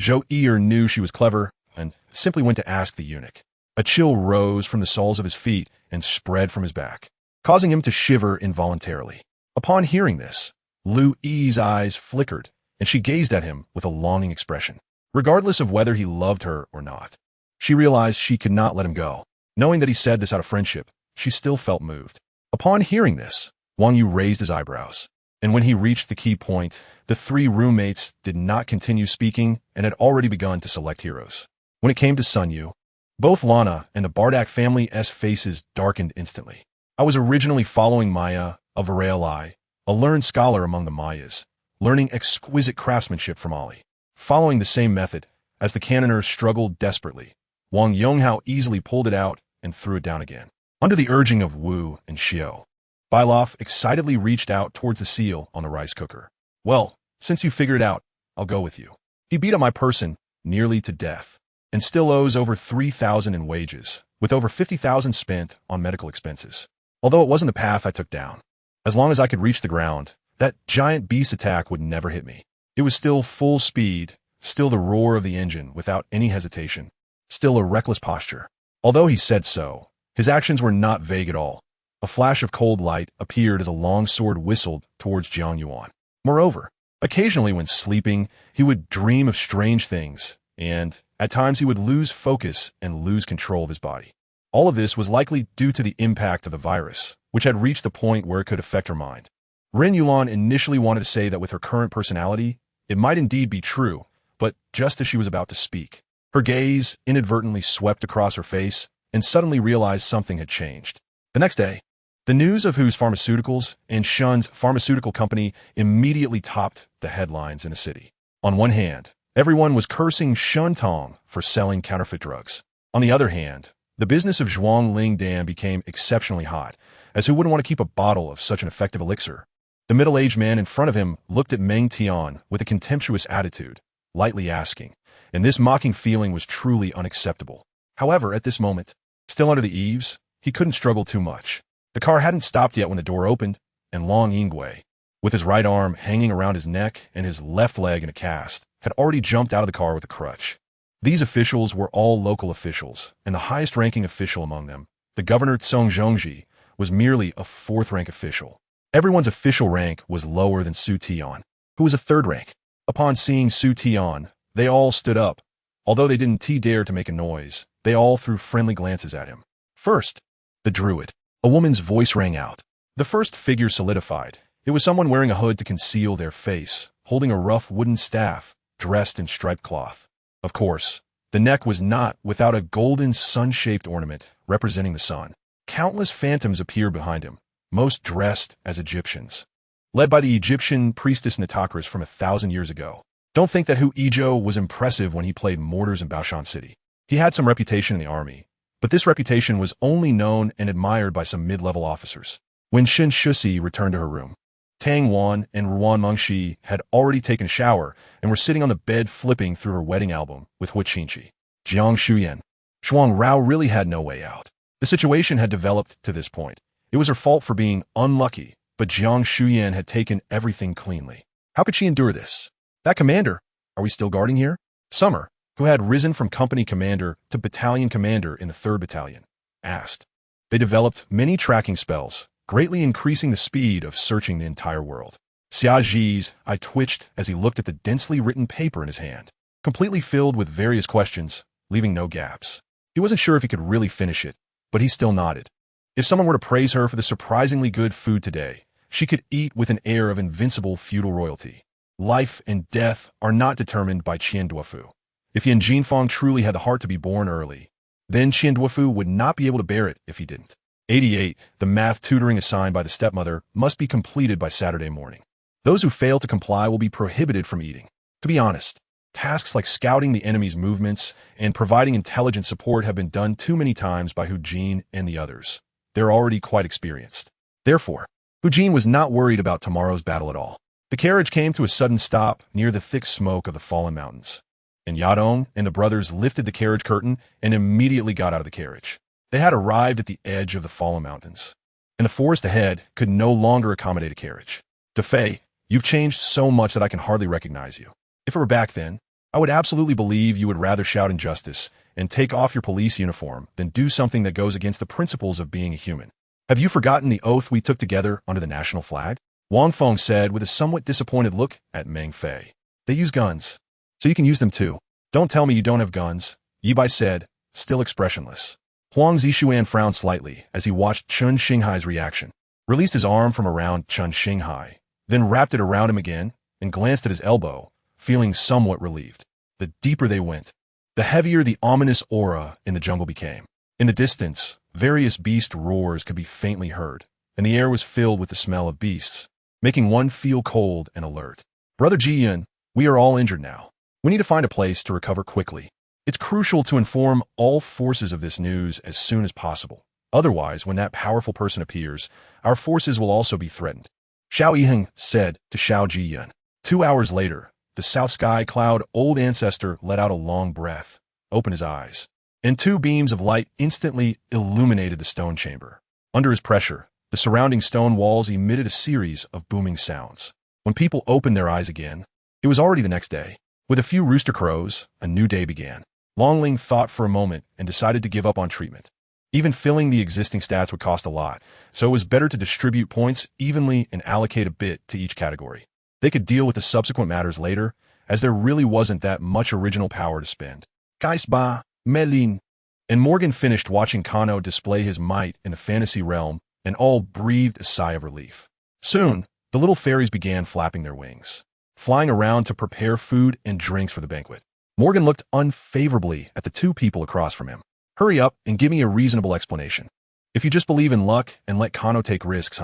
Zhou Yi knew she was clever and simply went to ask the eunuch. A chill rose from the soles of his feet and spread from his back, causing him to shiver involuntarily. Upon hearing this, Lu Yi's eyes flickered, and she gazed at him with a longing expression. Regardless of whether he loved her or not, she realized she could not let him go. Knowing that he said this out of friendship, she still felt moved. Upon hearing this, Wang Yu raised his eyebrows, and when he reached the key point, the three roommates did not continue speaking and had already begun to select heroes. When it came to Sun Yu, both Lana and the Bardak family's faces darkened instantly. I was originally following Maya of Varelai, a learned scholar among the Mayas, learning exquisite craftsmanship from Ali. Following the same method, as the cannoneer struggled desperately, Wang Yonghao easily pulled it out and threw it down again. Under the urging of Wu and Xiao, Bailoff excitedly reached out towards the seal on the rice cooker. Well, since you figured it out, I'll go with you. He beat up my person nearly to death, and still owes over 3,000 in wages, with over 50,000 spent on medical expenses. Although it wasn't the path I took down, as long as I could reach the ground, that giant beast attack would never hit me. It was still full speed, still the roar of the engine without any hesitation, still a reckless posture. Although he said so, his actions were not vague at all. A flash of cold light appeared as a long sword whistled towards Jiang Yuan. Moreover, occasionally when sleeping, he would dream of strange things, and at times he would lose focus and lose control of his body. All of this was likely due to the impact of the virus, which had reached the point where it could affect her mind. Ren Yulan initially wanted to say that with her current personality, it might indeed be true, but just as she was about to speak, her gaze inadvertently swept across her face and suddenly realized something had changed. The next day, the news of Hu's Pharmaceuticals and Shun's pharmaceutical company immediately topped the headlines in the city. On one hand, everyone was cursing Shun Tong for selling counterfeit drugs. On the other hand, the business of Zhuang Ling Dan became exceptionally hot, as who wouldn't want to keep a bottle of such an effective elixir? The middle-aged man in front of him looked at Meng Tian with a contemptuous attitude, lightly asking, and this mocking feeling was truly unacceptable. However, at this moment, still under the eaves, he couldn't struggle too much. The car hadn't stopped yet when the door opened, and Long Yingwei, with his right arm hanging around his neck and his left leg in a cast, had already jumped out of the car with a crutch. These officials were all local officials, and the highest-ranking official among them, the governor Tsong Zhongji, was merely a fourth-rank official. Everyone's official rank was lower than Su Tian, who was a third rank. Upon seeing Su Tian, they all stood up. Although they didn't dare to make a noise, they all threw friendly glances at him. First, the druid. A woman's voice rang out. The first figure solidified. It was someone wearing a hood to conceal their face, holding a rough wooden staff, dressed in striped cloth. Of course, the neck was not without a golden sun-shaped ornament representing the sun. Countless phantoms appeared behind him, most dressed as Egyptians, led by the Egyptian priestess Nitocris from 1,000 years ago. Don't think that Hu Ijo was impressive when he played mortars in Baoshan City. He had some reputation in the army, but this reputation was only known and admired by some mid-level officers. When Shen Shusi returned to her room, Tang Wan and Ruan Mengshi had already taken a shower and were sitting on the bed flipping through her wedding album with Hu Qinqi. Jiang Shuyan. Shuang Rao really had no way out. The situation had developed to this point. It was her fault for being unlucky, but Jiang Shuyan had taken everything cleanly. How could she endure this? That commander, are we still guarding here? Summer, who had risen from company commander to battalion commander in the 3rd Battalion, asked. They developed many tracking spells, greatly increasing the speed of searching the entire world. Xiaji's eye twitched as he looked at the densely written paper in his hand, completely filled with various questions, leaving no gaps. He wasn't sure if he could really finish it, but he still nodded. If someone were to praise her for the surprisingly good food today, she could eat with an air of invincible feudal royalty. Life and death are not determined by Qian Duofu. If Yan Jinfang truly had the heart to be born early, then Qian Duofu would not be able to bear it if he didn't. 88. The math tutoring assigned by the stepmother must be completed by Saturday morning. Those who fail to comply will be prohibited from eating. To be honest, tasks like scouting the enemy's movements and providing intelligent support have been done too many times by Hu Jin and the others. They're already quite experienced. Therefore, Hu Jin was not worried about tomorrow's battle at all. The carriage came to a sudden stop near the thick smoke of the fallen mountains, and Yadong and the brothers lifted the carriage curtain and immediately got out of the carriage. They had arrived at the edge of the fallen mountains, and the forest ahead could no longer accommodate a carriage. DeFei, you've changed so much that I can hardly recognize you. If it were back then, I would absolutely believe you would rather shout injustice and take off your police uniform than do something that goes against the principles of being a human. Have you forgotten the oath we took together under the national flag? Wang Feng said with a somewhat disappointed look at Meng Fei. They use guns, so you can use them too. Don't tell me you don't have guns, Yi Bai said, still expressionless. Huang Zixuan frowned slightly as he watched Chun Xinghai's reaction, released his arm from around Chun Xinghai, then wrapped it around him again and glanced at his elbow, feeling somewhat relieved. The deeper they went, the heavier the ominous aura in the jungle became. In the distance, various beast roars could be faintly heard, and the air was filled with the smell of beasts, making one feel cold and alert. Brother Ji-yun, we are all injured now. We need to find a place to recover quickly. It's crucial to inform all forces of this news as soon as possible. Otherwise, when that powerful person appears, our forces will also be threatened. Xiao Yiheng said to Xiao Ji-yun. 2 hours later, the South Sky Cloud old ancestor let out a long breath, opened his eyes, and 2 beams of light instantly illuminated the stone chamber. Under his pressure, the surrounding stone walls emitted a series of booming sounds. When people opened their eyes again, it was already the next day. With a few rooster crows, a new day began. Longling thought for a moment and decided to give up on treatment. Even filling the existing stats would cost a lot, so it was better to distribute points evenly and allocate a bit to each category. They could deal with the subsequent matters later, as there really wasn't that much original power to spend. Geist ba, Melin. And Morgan finished watching Kano display his might in the fantasy realm, and all breathed a sigh of relief. Soon, the little fairies began flapping their wings, flying around to prepare food and drinks for the banquet. Morgan looked unfavorably at the 2 people across from him. Hurry up and give me a reasonable explanation. If you just believe in luck and let Kano take risks,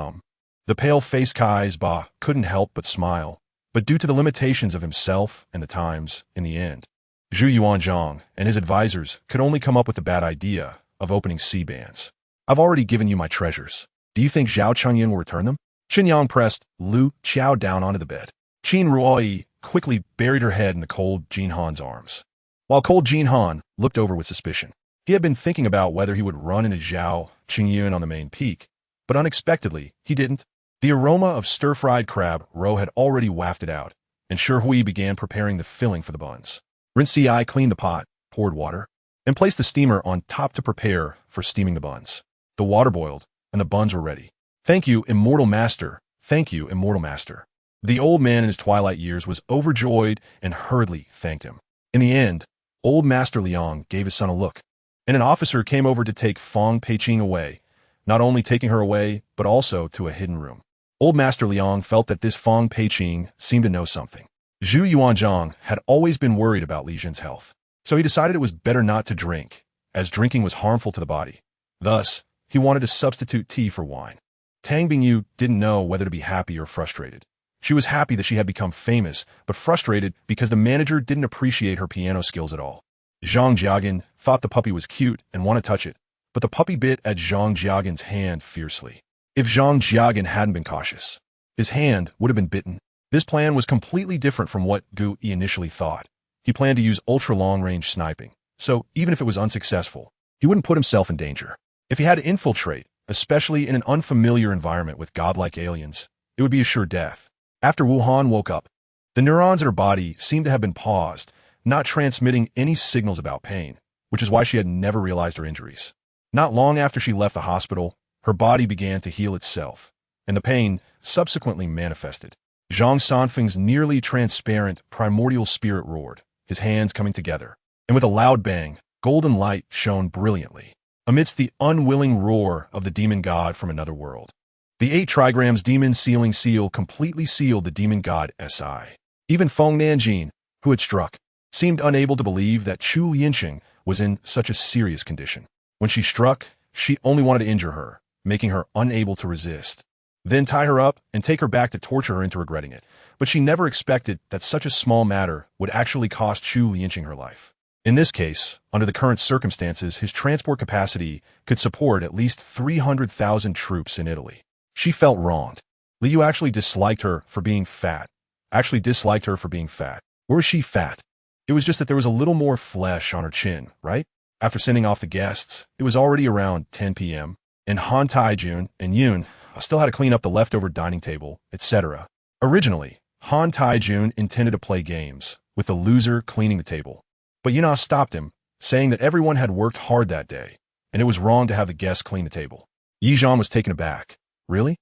The pale-faced Kai's Ba couldn't help but smile, but due to the limitations of himself and the times, in the end, Zhu Yuanzhang and his advisors could only come up with the bad idea of opening C-bands. I've already given you my treasures. Do you think Zhao Chengyan will return them? Qin Yang pressed Lu Qiao down onto the bed. Qin Ruoyi quickly buried her head in the cold Jin Han's arms, while cold Jin Han looked over with suspicion. He had been thinking about whether he would run into Zhao Qingyun on the main peak, but unexpectedly, he didn't. The aroma of stir-fried crab roe had already wafted out, and Shi Hui began preparing the filling for the buns. Rin Si cleaned the pot, poured water, and placed the steamer on top to prepare for steaming the buns. The water boiled, and the buns were ready. Thank you, Immortal Master. Thank you, Immortal Master. The old man in his twilight years was overjoyed and hurriedly thanked him. In the end, old Master Liang gave his son a look, and an officer came over to take Fong Peiqing away, not only taking her away, but also to a hidden room. Old Master Liang felt that this Fong Peiqing seemed to know something. Zhu Yuanzhang had always been worried about Li Jin's health, so he decided it was better not to drink, as drinking was harmful to the body. Thus, he wanted to substitute tea for wine. Tang Bingyu didn't know whether to be happy or frustrated. She was happy that she had become famous, but frustrated because the manager didn't appreciate her piano skills at all. Zhang Jiagin thought the puppy was cute and wanted to touch it, but the puppy bit at Zhang Jiagin's hand fiercely. If Zhang Jiagin hadn't been cautious, his hand would have been bitten. This plan was completely different from what Gu Yi initially thought. He planned to use ultra-long-range sniping, so even if it was unsuccessful, he wouldn't put himself in danger. If he had to infiltrate, especially in an unfamiliar environment with godlike aliens, it would be a sure death. After Wuhan woke up, the neurons in her body seemed to have been paused, not transmitting any signals about pain, which is why she had never realized her injuries. Not long after she left the hospital, her body began to heal itself, and the pain subsequently manifested. Zhang Sanfeng's nearly transparent primordial spirit roared, his hands coming together, and with a loud bang, golden light shone brilliantly, amidst the unwilling roar of the demon god from another world. The 8 trigrams demon sealing seal completely sealed the demon god Si. Even Feng Nanjin, who had struck, seemed unable to believe that Chu Yinqing was in such a serious condition. When she struck, she only wanted to injure her, making her unable to resist. Then tie her up and take her back to torture her into regretting it. But she never expected that such a small matter would actually cost Chu Yinqing her life. In this case, under the current circumstances, his transport capacity could support at least 300,000 troops in Italy. She felt wronged. Liu actually disliked her for being fat. Or was she fat? It was just that there was a little more flesh on her chin, right? After sending off the guests, it was already around 10 p.m., and Han Taijun and Yun still had to clean up the leftover dining table, etc. Originally, Han Taijun intended to play games, with the loser cleaning the table. But Yuna stopped him, saying that everyone had worked hard that day, and it was wrong to have the guests clean the table. Yi Zhan was taken aback. Really?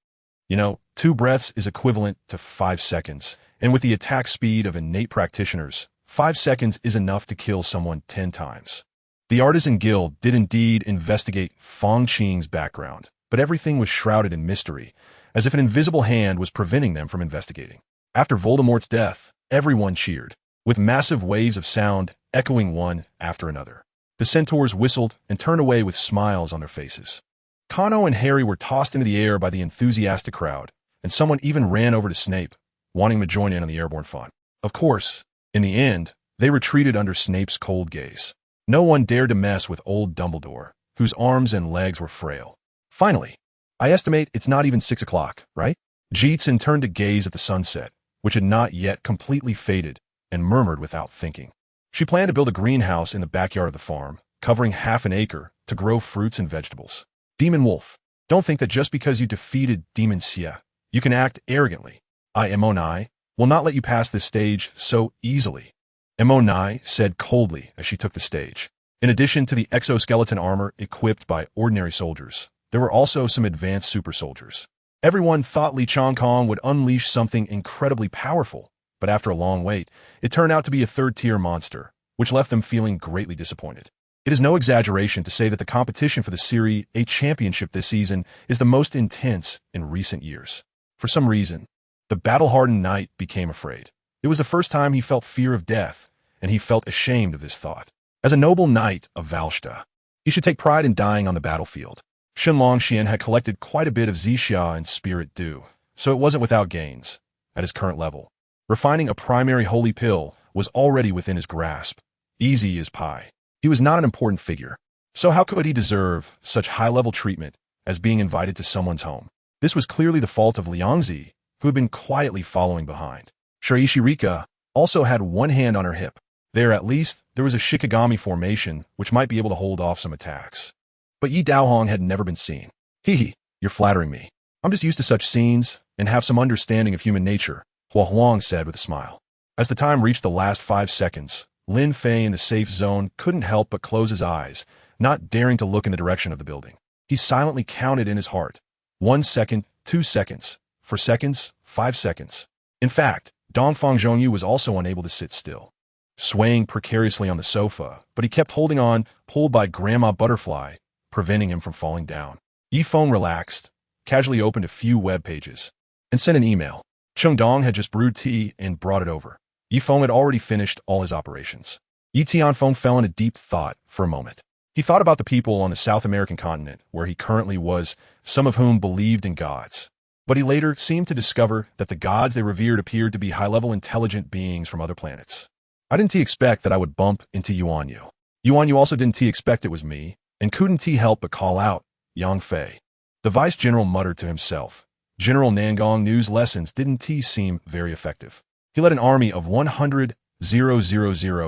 2 breaths is equivalent to 5 seconds, and with the attack speed of innate practitioners, 5 seconds is enough to kill someone 10 times. The Artisan Guild did indeed investigate Feng Qing's background, but everything was shrouded in mystery, as if an invisible hand was preventing them from investigating. After Voldemort's death, everyone cheered, with massive waves of sound echoing one after another. The centaurs whistled and turned away with smiles on their faces. Kano and Harry were tossed into the air by the enthusiastic crowd, and someone even ran over to Snape, wanting to join in on the airborne fun. Of course, in the end, they retreated under Snape's cold gaze. No one dared to mess with old Dumbledore, whose arms and legs were frail. Finally, I estimate it's not even 6 o'clock, right? Jeetson turned to gaze at the sunset, which had not yet completely faded, and murmured without thinking. She planned to build a greenhouse in the backyard of the farm, covering half an acre, to grow fruits and vegetables. Demon Wolf, don't think that just because you defeated Demon Xia, you can act arrogantly. Monai will not let you pass this stage so easily. Monai said coldly as she took the stage. In addition to the exoskeleton armor equipped by ordinary soldiers, there were also some advanced super soldiers. Everyone thought Li Changkong would unleash something incredibly powerful, but after a long wait, it turned out to be a third-tier monster, which left them feeling greatly disappointed. It is no exaggeration to say that the competition for the Serie A championship this season is the most intense in recent years. For some reason, the battle-hardened knight became afraid. It was the first time he felt fear of death, and he felt ashamed of this thought. As a noble knight of Valshta, he should take pride in dying on the battlefield. Shenlong Xian had collected quite a bit of Zixia and Spirit Dew, so it wasn't without gains. At his current level, refining a primary holy pill was already within his grasp. Easy as pie. He was not an important figure, so how could he deserve such high-level treatment as being invited to someone's home? This was clearly the fault of Liangzi, who had been quietly following behind. Shiraishi Rika also had one hand on her hip. There, at least, there was a Shikigami formation which might be able to hold off some attacks. But Yi Daohong had never been seen. Hee, you're flattering me. I'm just used to such scenes and have some understanding of human nature, Hua Huang said with a smile. As the time reached the last 5 seconds, Lin Fei in the safe zone couldn't help but close his eyes, not daring to look in the direction of the building. He silently counted in his heart. 1 second, 2 seconds, 4 seconds, 5 seconds. In fact, Dongfang Zhongyu was also unable to sit still, swaying precariously on the sofa, but he kept holding on, pulled by Grandma Butterfly, preventing him from falling down. Yifeng relaxed, casually opened a few web pages, and sent an email. Chung Dong had just brewed tea and brought it over. Yifeng had already finished all his operations. Yi Tianfeng fell into deep thought for a moment. He thought about the people on the South American continent, where he currently was, some of whom believed in gods. But he later seemed to discover that the gods they revered appeared to be high-level intelligent beings from other planets. I didn't expect that I would bump into Yuan Yu. Yuan Yu also didn't expect it was me, and couldn't help but call out, Yang Fei. The vice-general muttered to himself. General Nangong News lessons didn't seem very effective. He led an army of 100,000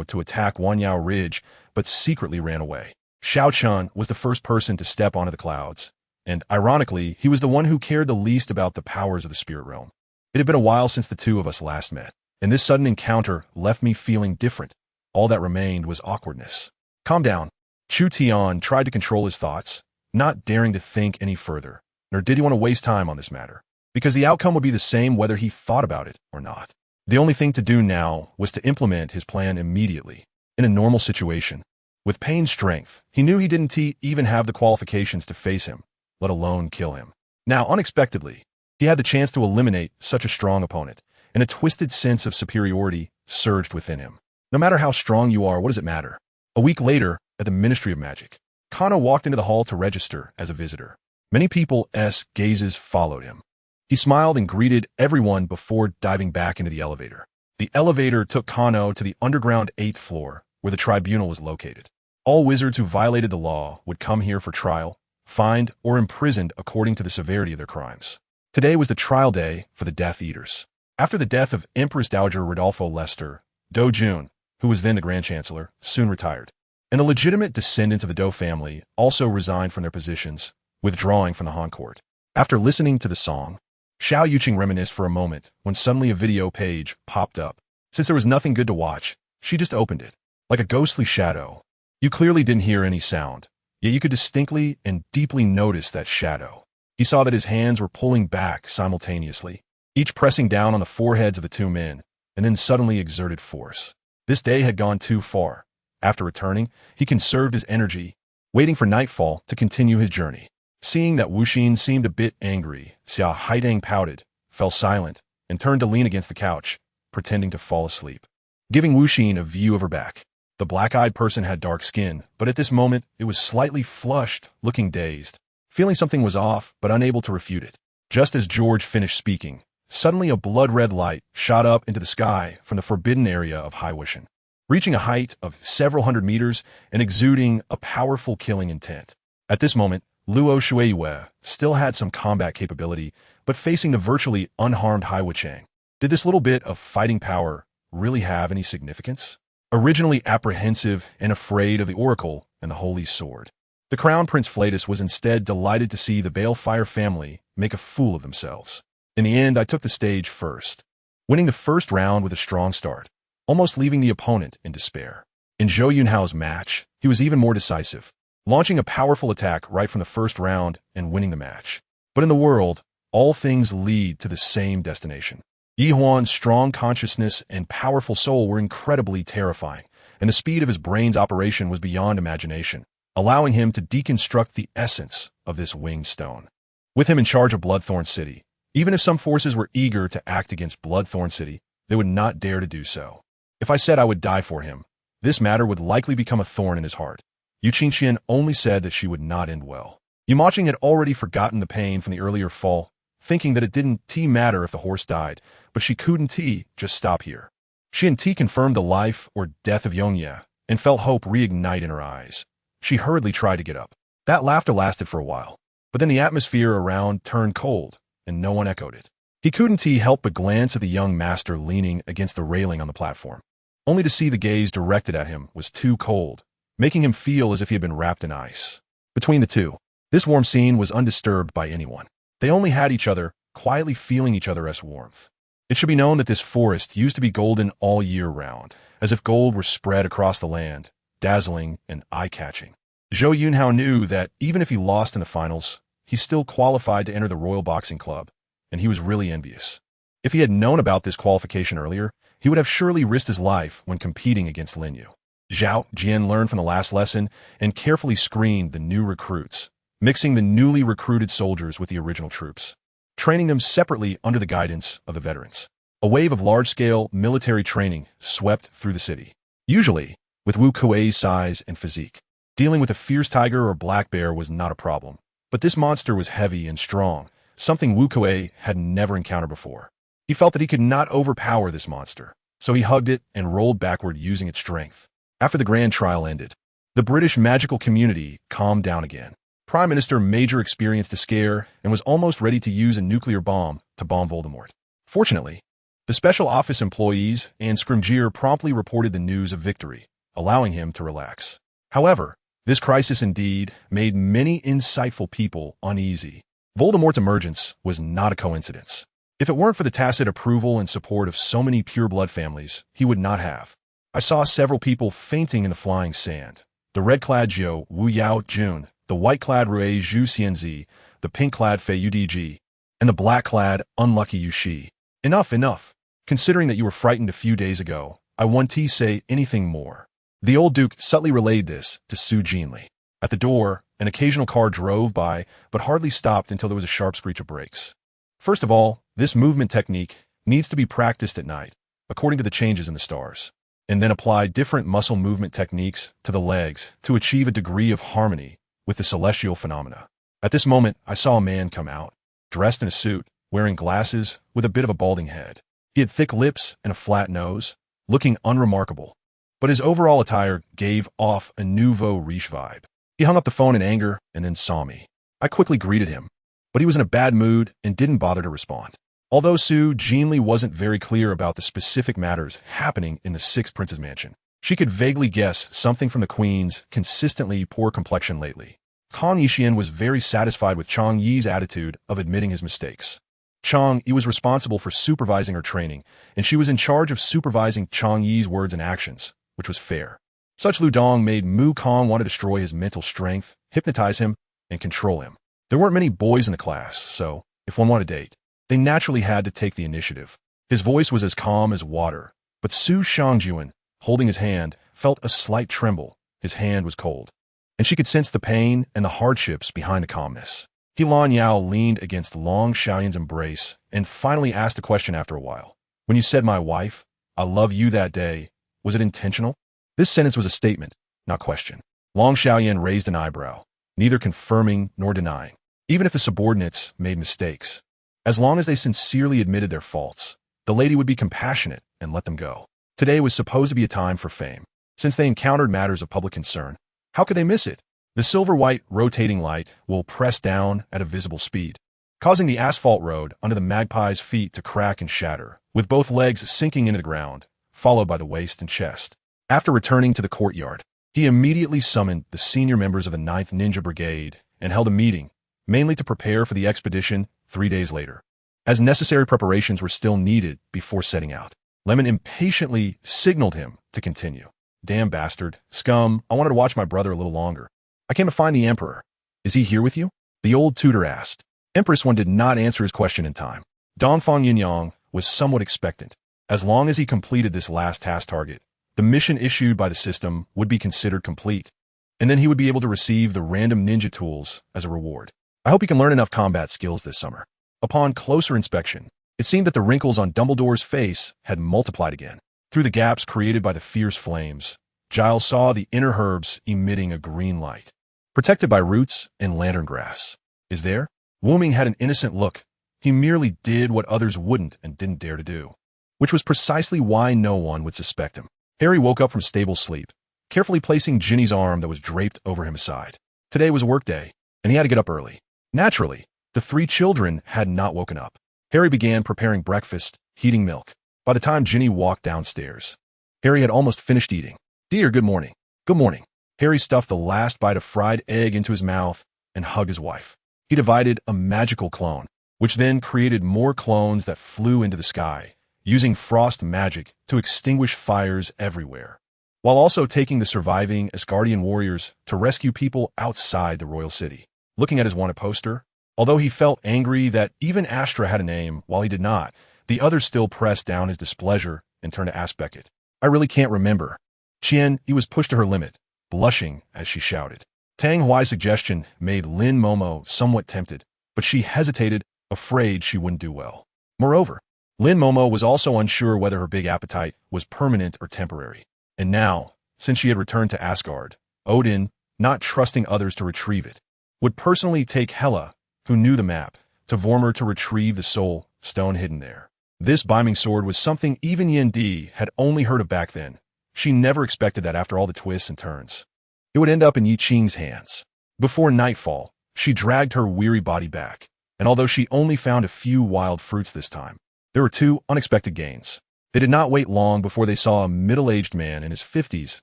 to attack Wanyao Ridge, but secretly ran away. Xiao Chun was the first person to step onto the clouds, and, ironically, he was the one who cared the least about the powers of the spirit realm. It had been a while since the two of us last met, and this sudden encounter left me feeling different. All that remained was awkwardness. Calm down. Chu Tian tried to control his thoughts, not daring to think any further, nor did he want to waste time on this matter, because the outcome would be the same whether he thought about it or not. The only thing to do now was to implement his plan immediately. In a normal situation, with Payne's strength, he knew he didn't even have the qualifications to face him, let alone kill him. Now, unexpectedly, he had the chance to eliminate such a strong opponent, and a twisted sense of superiority surged within him. No matter how strong you are, what does it matter? A week later, at the Ministry of Magic, Kano walked into the hall to register as a visitor. Many people's gazes followed him. He smiled and greeted everyone before diving back into the elevator. The elevator took Kano to the underground 8th floor, where the tribunal was located. All wizards who violated the law would come here for trial, fined, or imprisoned according to the severity of their crimes. Today was the trial day for the Death Eaters. After the death of Empress Dowager Rodolfo Lester, Do Jun, who was then the Grand Chancellor, soon retired, and the legitimate descendants of the Do family also resigned from their positions, withdrawing from the Han Court. After listening to the song, Xiao Yuqing reminisced for a moment when suddenly a video page popped up, Since there was nothing good to watch, she just opened it, like a ghostly shadow. You clearly didn't hear any sound, yet you could distinctly and deeply notice that shadow. He saw that his hands were pulling back simultaneously, each pressing down on the foreheads of the two men, and then suddenly exerted force. This day had gone too far. After returning, he conserved his energy, waiting for nightfall to continue his journey. Seeing that Wuxin seemed a bit angry, Xia Haidang pouted, fell silent, and turned to lean against the couch, pretending to fall asleep, giving Wuxin a view of her back. The black-eyed person had dark skin, but at this moment it was slightly flushed, looking dazed, feeling something was off but unable to refute it. Just as George finished speaking, suddenly a blood-red light shot up into the sky from the forbidden area of Hai Wuxin, reaching a height of several hundred meters and exuding a powerful killing intent. At this moment, Luo Shueiyue still had some combat capability, but facing the virtually unharmed Hai Wuchang. Did this little bit of fighting power really have any significance? Originally apprehensive and afraid of the Oracle and the Holy Sword, the Crown Prince Flatus was instead delighted to see the Balefire family make a fool of themselves. In the end, I took the stage first, winning the first round with a strong start, almost leaving the opponent in despair. In Zhou Yunhao's match, he was even more decisive, launching a powerful attack right from the first round and winning the match. But in the world, all things lead to the same destination. Yi Huan's strong consciousness and powerful soul were incredibly terrifying, and the speed of his brain's operation was beyond imagination, allowing him to deconstruct the essence of this winged stone. With him in charge of Bloodthorn City, even if some forces were eager to act against Bloodthorn City, they would not dare to do so. If I said I would die for him, this matter would likely become a thorn in his heart. Yu Qingxian only said that she would not end well. Yu Maching had already forgotten the pain from the earlier fall, thinking that it didn't matter if the horse died, but she couldn't just stop here. She and confirmed the life or death of Yongye, and felt hope reignite in her eyes. She hurriedly tried to get up. That laughter lasted for a while, but then the atmosphere around turned cold, and no one echoed it. He couldn't help but glance at the young master leaning against the railing on the platform. Only to see the gaze directed at him was too cold, making him feel as if he had been wrapped in ice. Between the two, this warm scene was undisturbed by anyone. They only had each other, quietly feeling each other's warmth. It should be known that this forest used to be golden all year round, as if gold were spread across the land, dazzling and eye-catching. Zhou Yunhao knew that even if he lost in the finals, he still qualified to enter the Royal Boxing Club, and he was really envious. If he had known about this qualification earlier, he would have surely risked his life when competing against Lin Yu. Zhao Jian learned from the last lesson and carefully screened the new recruits, mixing the newly recruited soldiers with the original troops, training them separately under the guidance of the veterans. A wave of large-scale military training swept through the city, usually with Wu Kuei's size and physique. Dealing with a fierce tiger or black bear was not a problem, but this monster was heavy and strong, something Wu Kuei had never encountered before. He felt that he could not overpower this monster, so he hugged it and rolled backward using its strength. After the grand trial ended, the British magical community calmed down again. Prime Minister Major experienced a scare and was almost ready to use a nuclear bomb to bomb Voldemort. Fortunately, the special office employees and Scrimgeour promptly reported the news of victory, allowing him to relax. However, this crisis indeed made many insightful people uneasy. Voldemort's emergence was not a coincidence. If it weren't for the tacit approval and support of so many pure-blood families, he would not have. I saw several people fainting in the flying sand. The red-clad Jiu Wu Yao Jun, the white-clad Rui Zhu Xianzi, the pink-clad Fei Udg, and the black-clad unlucky Yu Shi. Enough. Considering that you were frightened a few days ago, I won't say anything more. The old duke subtly relayed this to Su Jinli. At the door, an occasional car drove by, but hardly stopped until there was a sharp screech of brakes. First of all, this movement technique needs to be practiced at night, according to the changes in the stars, and then apply different muscle movement techniques to the legs to achieve a degree of harmony with the celestial phenomena. At this moment, I saw a man come out, dressed in a suit, wearing glasses, with a bit of a balding head. He had thick lips and a flat nose, looking unremarkable, but his overall attire gave off a nouveau riche vibe. He hung up the phone in anger and then saw me. I quickly greeted him, but he was in a bad mood and didn't bother to respond. Although Su Jinli wasn't very clear about the specific matters happening in the Sixth Prince's mansion, she could vaguely guess something from the Queen's consistently poor complexion lately. Kang Yixian was very satisfied with Chang Yi's attitude of admitting his mistakes. Chang Yi was responsible for supervising her training, and she was in charge of supervising Chang Yi's words and actions, which was fair. Such Lu Dong made Mu Kong want to destroy his mental strength, hypnotize him, and control him. There weren't many boys in the class, so if one wanted to date, they naturally had to take the initiative. His voice was as calm as water, but Su Shangjuan, holding his hand, felt a slight tremble. His hand was cold, and she could sense the pain and the hardships behind the calmness. He Lan Yao leaned against Long Xiaoyan's embrace and finally asked a question after a while. When you said my wife, I love you that day, was it intentional? This sentence was a statement, not question. Long Xiaoyan raised an eyebrow, neither confirming nor denying. Even if the subordinates made mistakes, as long as they sincerely admitted their faults, the lady would be compassionate and let them go. Today was supposed to be a time for fame. Since they encountered matters of public concern, how could they miss it? The silver-white rotating light will press down at a visible speed, causing the asphalt road under the magpie's feet to crack and shatter, with both legs sinking into the ground, followed by the waist and chest. After returning to the courtyard, he immediately summoned the senior members of the 9th Ninja Brigade and held a meeting, mainly to prepare for the expedition 3 days later. As necessary preparations were still needed before setting out, Lemon impatiently signaled him to continue. Damn bastard, scum, I wanted to watch my brother a little longer. I came to find the Emperor. Is he here with you? The old tutor asked. Empress One did not answer his question in time. Dongfang Yinyang was somewhat expectant. As long as he completed this last task target, the mission issued by the system would be considered complete, and then he would be able to receive the random ninja tools as a reward. I hope he can learn enough combat skills this summer. Upon closer inspection, it seemed that the wrinkles on Dumbledore's face had multiplied again. Through the gaps created by the fierce flames, Giles saw the inner herbs emitting a green light, protected by roots and lantern grass. Is there? Wuming had an innocent look. He merely did what others wouldn't and didn't dare to do, which was precisely why no one would suspect him. Harry woke up from stable sleep, carefully placing Ginny's arm that was draped over him aside. Today was a work day, and he had to get up early. Naturally, the 3 children had not woken up. Harry began preparing breakfast, heating milk. By the time Ginny walked downstairs, Harry had almost finished eating. Dear, good morning. Good morning. Harry stuffed the last bite of fried egg into his mouth and hugged his wife. He divided a magical clone, which then created more clones that flew into the sky, using frost magic to extinguish fires everywhere, while also taking the surviving Asgardian warriors to rescue people outside the royal city. Looking at his wanted poster, although he felt angry that even Astra had a name while he did not, the others still pressed down his displeasure and turned to ask Beckett. I really can't remember. Qian, he was pushed to her limit, blushing as she shouted. Tang Huai's suggestion made Lin Momo somewhat tempted, but she hesitated, afraid she wouldn't do well. Moreover, Lin Momo was also unsure whether her big appetite was permanent or temporary. And now, since she had returned to Asgard, Odin, not trusting others to retrieve it, would personally take Hela, who knew the map, to Vormir to retrieve the soul stone hidden there. This biming sword was something even Yin Di had only heard of back then. She never expected that after all the twists and turns, it would end up in Yi Qing's hands. Before nightfall, she dragged her weary body back, and although she only found a few wild fruits this time, there were 2 unexpected gains. They did not wait long before they saw a middle-aged man in his 50s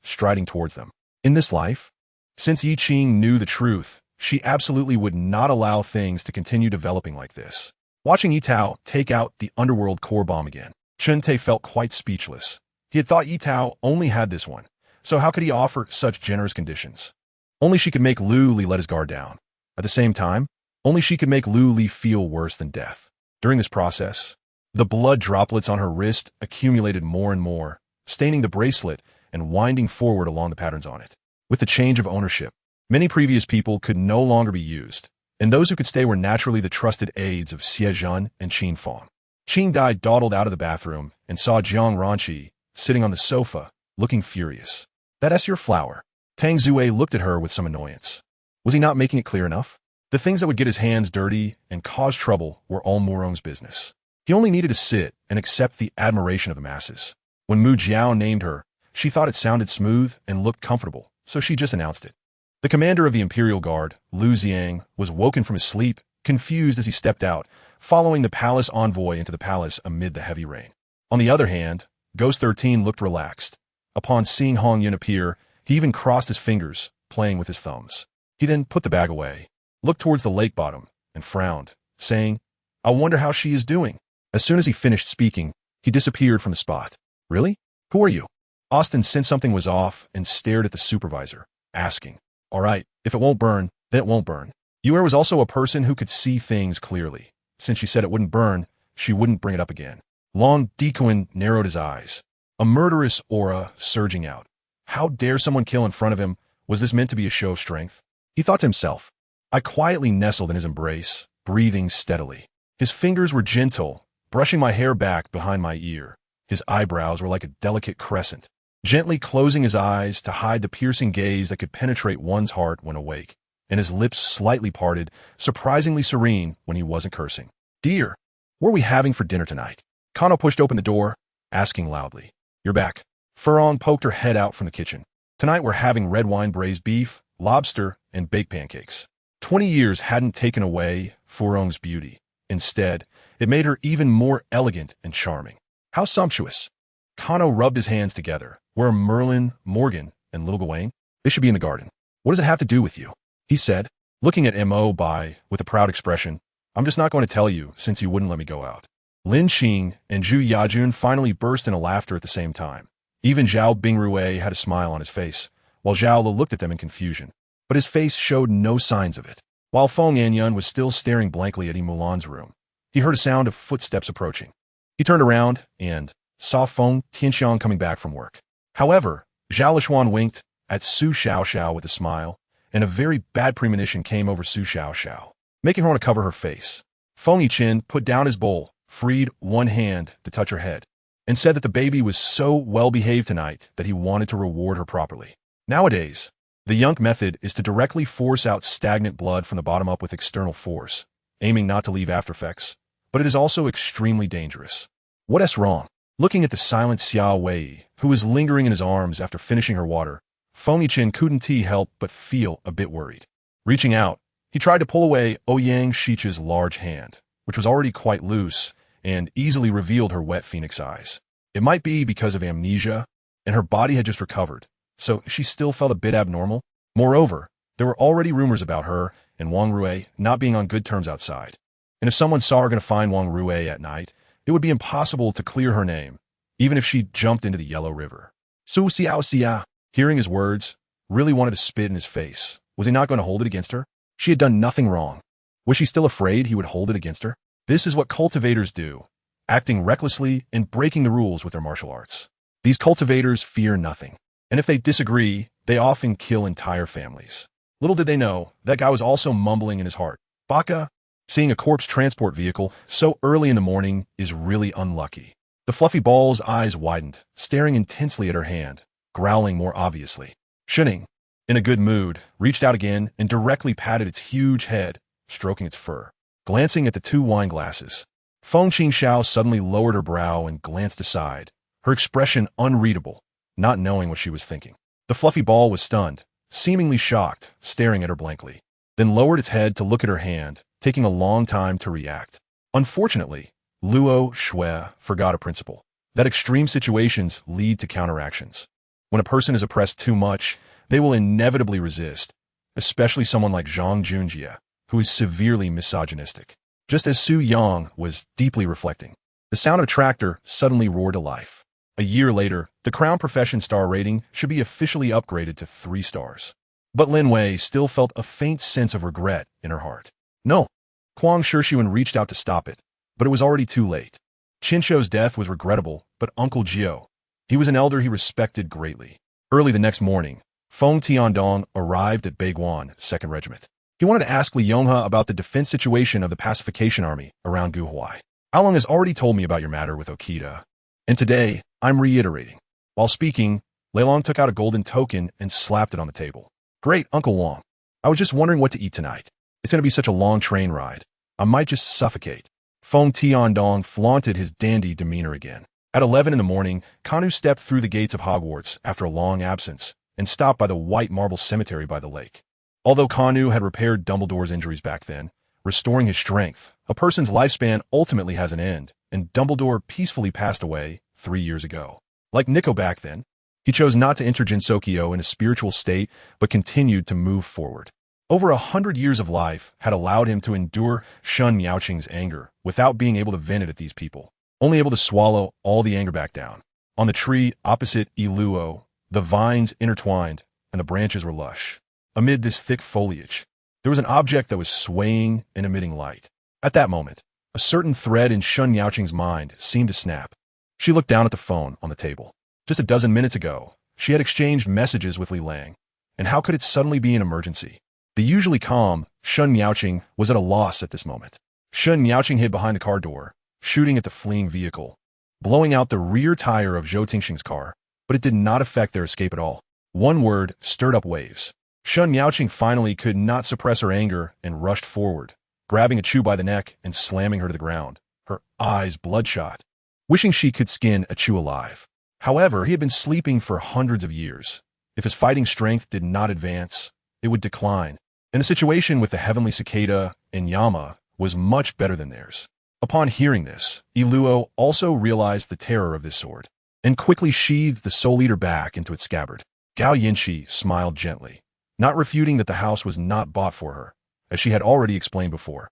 striding towards them. In this life, since Yi Qing knew the truth, she absolutely would not allow things to continue developing like this. Watching Yi Tao take out the underworld core bomb again, Chen Te felt quite speechless. He had thought Yi Tao only had this one, so how could he offer such generous conditions? Only she could make Lu Li let his guard down. At the same time, only she could make Lu Li feel worse than death. During this process, the blood droplets on her wrist accumulated more and more, staining the bracelet and winding forward along the patterns on it. With the change of ownership, many previous people could no longer be used, and those who could stay were naturally the trusted aides of Xie Zhen and Qin Fong. Qin Dai dawdled out of the bathroom and saw Jiang Ranqi sitting on the sofa, looking furious. That's your flower. Tang Zue looked at her with some annoyance. Was he not making it clear enough? The things that would get his hands dirty and cause trouble were all Murong's business. He only needed to sit and accept the admiration of the masses. When Mu Jiao named her, she thought it sounded smooth and looked comfortable, so she just announced it. The commander of the Imperial Guard, Lu Xiang, was woken from his sleep, confused as he stepped out, following the palace envoy into the palace amid the heavy rain. On the other hand, Ghost 13 looked relaxed. Upon seeing Hong Yun appear, he even crossed his fingers, playing with his thumbs. He then put the bag away, looked towards the lake bottom, and frowned, saying, I wonder how she is doing. As soon as he finished speaking, he disappeared from the spot. Really? Who are you? Austin sensed something was off and stared at the supervisor, asking, all right, if it won't burn, then it won't burn. Yuer was also a person who could see things clearly. Since she said it wouldn't burn, she wouldn't bring it up again. Long Dequin narrowed his eyes, a murderous aura surging out. How dare someone kill in front of him? Was this meant to be a show of strength? He thought to himself. I quietly nestled in his embrace, breathing steadily. His fingers were gentle, brushing my hair back behind my ear. His eyebrows were like a delicate crescent, gently closing his eyes to hide the piercing gaze that could penetrate one's heart when awake, and his lips slightly parted, surprisingly serene when he wasn't cursing. Dear, what are we having for dinner tonight? Kano pushed open the door, asking loudly. You're back. Furong poked her head out from the kitchen. Tonight we're having red wine braised beef, lobster, and baked pancakes. 20 years hadn't taken away Furong's beauty. Instead, it made her even more elegant and charming. How sumptuous. Kano rubbed his hands together. Where are Merlin, Morgan, and little Gawain? They should be in the garden. What does it have to do with you? He said, looking at Mo with a proud expression. I'm just not going to tell you since you wouldn't let me go out. Lin Qing and Zhu Yajun finally burst into laughter at the same time. Even Zhao Bingrui had a smile on his face, while Zhao Li looked at them in confusion. But his face showed no signs of it. While Feng Anyun was still staring blankly at Mulan's room, he heard a sound of footsteps approaching. He turned around and saw Feng Tianxiang coming back from work. However, Zhao Lishuan winked at Su Xiaoxiao with a smile, and a very bad premonition came over Su Xiaoxiao, making her want to cover her face. Feng Yiqin put down his bowl, freed one hand to touch her head, and said that the baby was so well-behaved tonight that he wanted to reward her properly. Nowadays, the Yunk method is to directly force out stagnant blood from the bottom up with external force, aiming not to leave aftereffects, but it is also extremely dangerous. What's wrong? Looking at the silent Xiao Wei, who was lingering in his arms after finishing her water, Feng Yiqin couldn't help but feel a bit worried. Reaching out, he tried to pull away Ouyang Shichi's large hand, which was already quite loose, and easily revealed her wet phoenix eyes. It might be because of amnesia, and her body had just recovered, so she still felt a bit abnormal. Moreover, there were already rumors about her and Wang Rui not being on good terms outside. And if someone saw her going to find Wang Rui at night, it would be impossible to clear her name, even if she jumped into the Yellow River. Su Xiao Xia, hearing his words, really wanted to spit in his face. Was he not going to hold it against her? She had done nothing wrong. Was she still afraid he would hold it against her? This is what cultivators do, acting recklessly and breaking the rules with their martial arts. These cultivators fear nothing, and if they disagree, they often kill entire families. Little did they know, that guy was also mumbling in his heart. Baka, seeing a corpse transport vehicle so early in the morning is really unlucky. The fluffy ball's eyes widened, staring intensely at her hand, growling more obviously. Shining, in a good mood, reached out again and directly patted its huge head, stroking its fur. Glancing at the two wine glasses, Feng Qingxiao suddenly lowered her brow and glanced aside, her expression unreadable, not knowing what she was thinking. The fluffy ball was stunned, seemingly shocked, staring at her blankly, then lowered its head to look at her hand, taking a long time to react. Unfortunately, Luo Shui forgot a principle, that extreme situations lead to counteractions. When a person is oppressed too much, they will inevitably resist, especially someone like Zhang Junjie, who is severely misogynistic. Just as Su Yang was deeply reflecting, the sound of a tractor suddenly roared to life. A year later, the Crown Profession star rating should be officially upgraded to 3 stars. But Lin Wei still felt a faint sense of regret in her heart. No. Huang Shishun reached out to stop it, but it was already too late. Qinshou's death was regrettable, but Uncle Jiao, he was an elder he respected greatly. Early the next morning, Feng Tiandong arrived at Beiguan 2nd Regiment. He wanted to ask Li Yonghe about the defense situation of the pacification army around Guhuai. Along has already told me about your matter with Okita, and today, I'm reiterating. While speaking, Leilong took out a golden token and slapped it on the table. Great, Uncle Wang. I was just wondering what to eat tonight. It's going to be such a long train ride. I might just suffocate. Feng Tiandong flaunted his dandy demeanor again. At 11 in the morning, Kanu stepped through the gates of Hogwarts after a long absence and stopped by the white marble cemetery by the lake. Although Kanu had repaired Dumbledore's injuries back then, restoring his strength, a person's lifespan ultimately has an end, and Dumbledore peacefully passed away 3 years ago. Like Nico back then, he chose not to enter Jinsokyo in a spiritual state, but continued to move forward. Over 100 years of life had allowed him to endure Shun Miaoqing's anger without being able to vent it at these people, only able to swallow all the anger back down. On the tree opposite Iluo, the vines intertwined and the branches were lush. Amid this thick foliage, there was an object that was swaying and emitting light. At that moment, a certain thread in Shun Miaoqing's mind seemed to snap. She looked down at the phone on the table. Just a dozen minutes ago, she had exchanged messages with Li Lang, and how could it suddenly be an emergency? The usually calm Shun Miaoqing was at a loss at this moment. Shun Miaoqing hid behind the car door, shooting at the fleeing vehicle, blowing out the rear tire of Zhou Tingxing's car, but it did not affect their escape at all. One word stirred up waves. Shun Miaoqing finally could not suppress her anger and rushed forward, grabbing a Chu by the neck and slamming her to the ground, her eyes bloodshot, wishing she could skin a Chu alive. However, he had been sleeping for hundreds of years. If his fighting strength did not advance, it would decline, and the situation with the heavenly cicada and Yama was much better than theirs. Upon hearing this, Iluo also realized the terror of this sword, and quickly sheathed the Soul Eater back into its scabbard. Gao Yinshi smiled gently, not refuting that the house was not bought for her, as she had already explained before,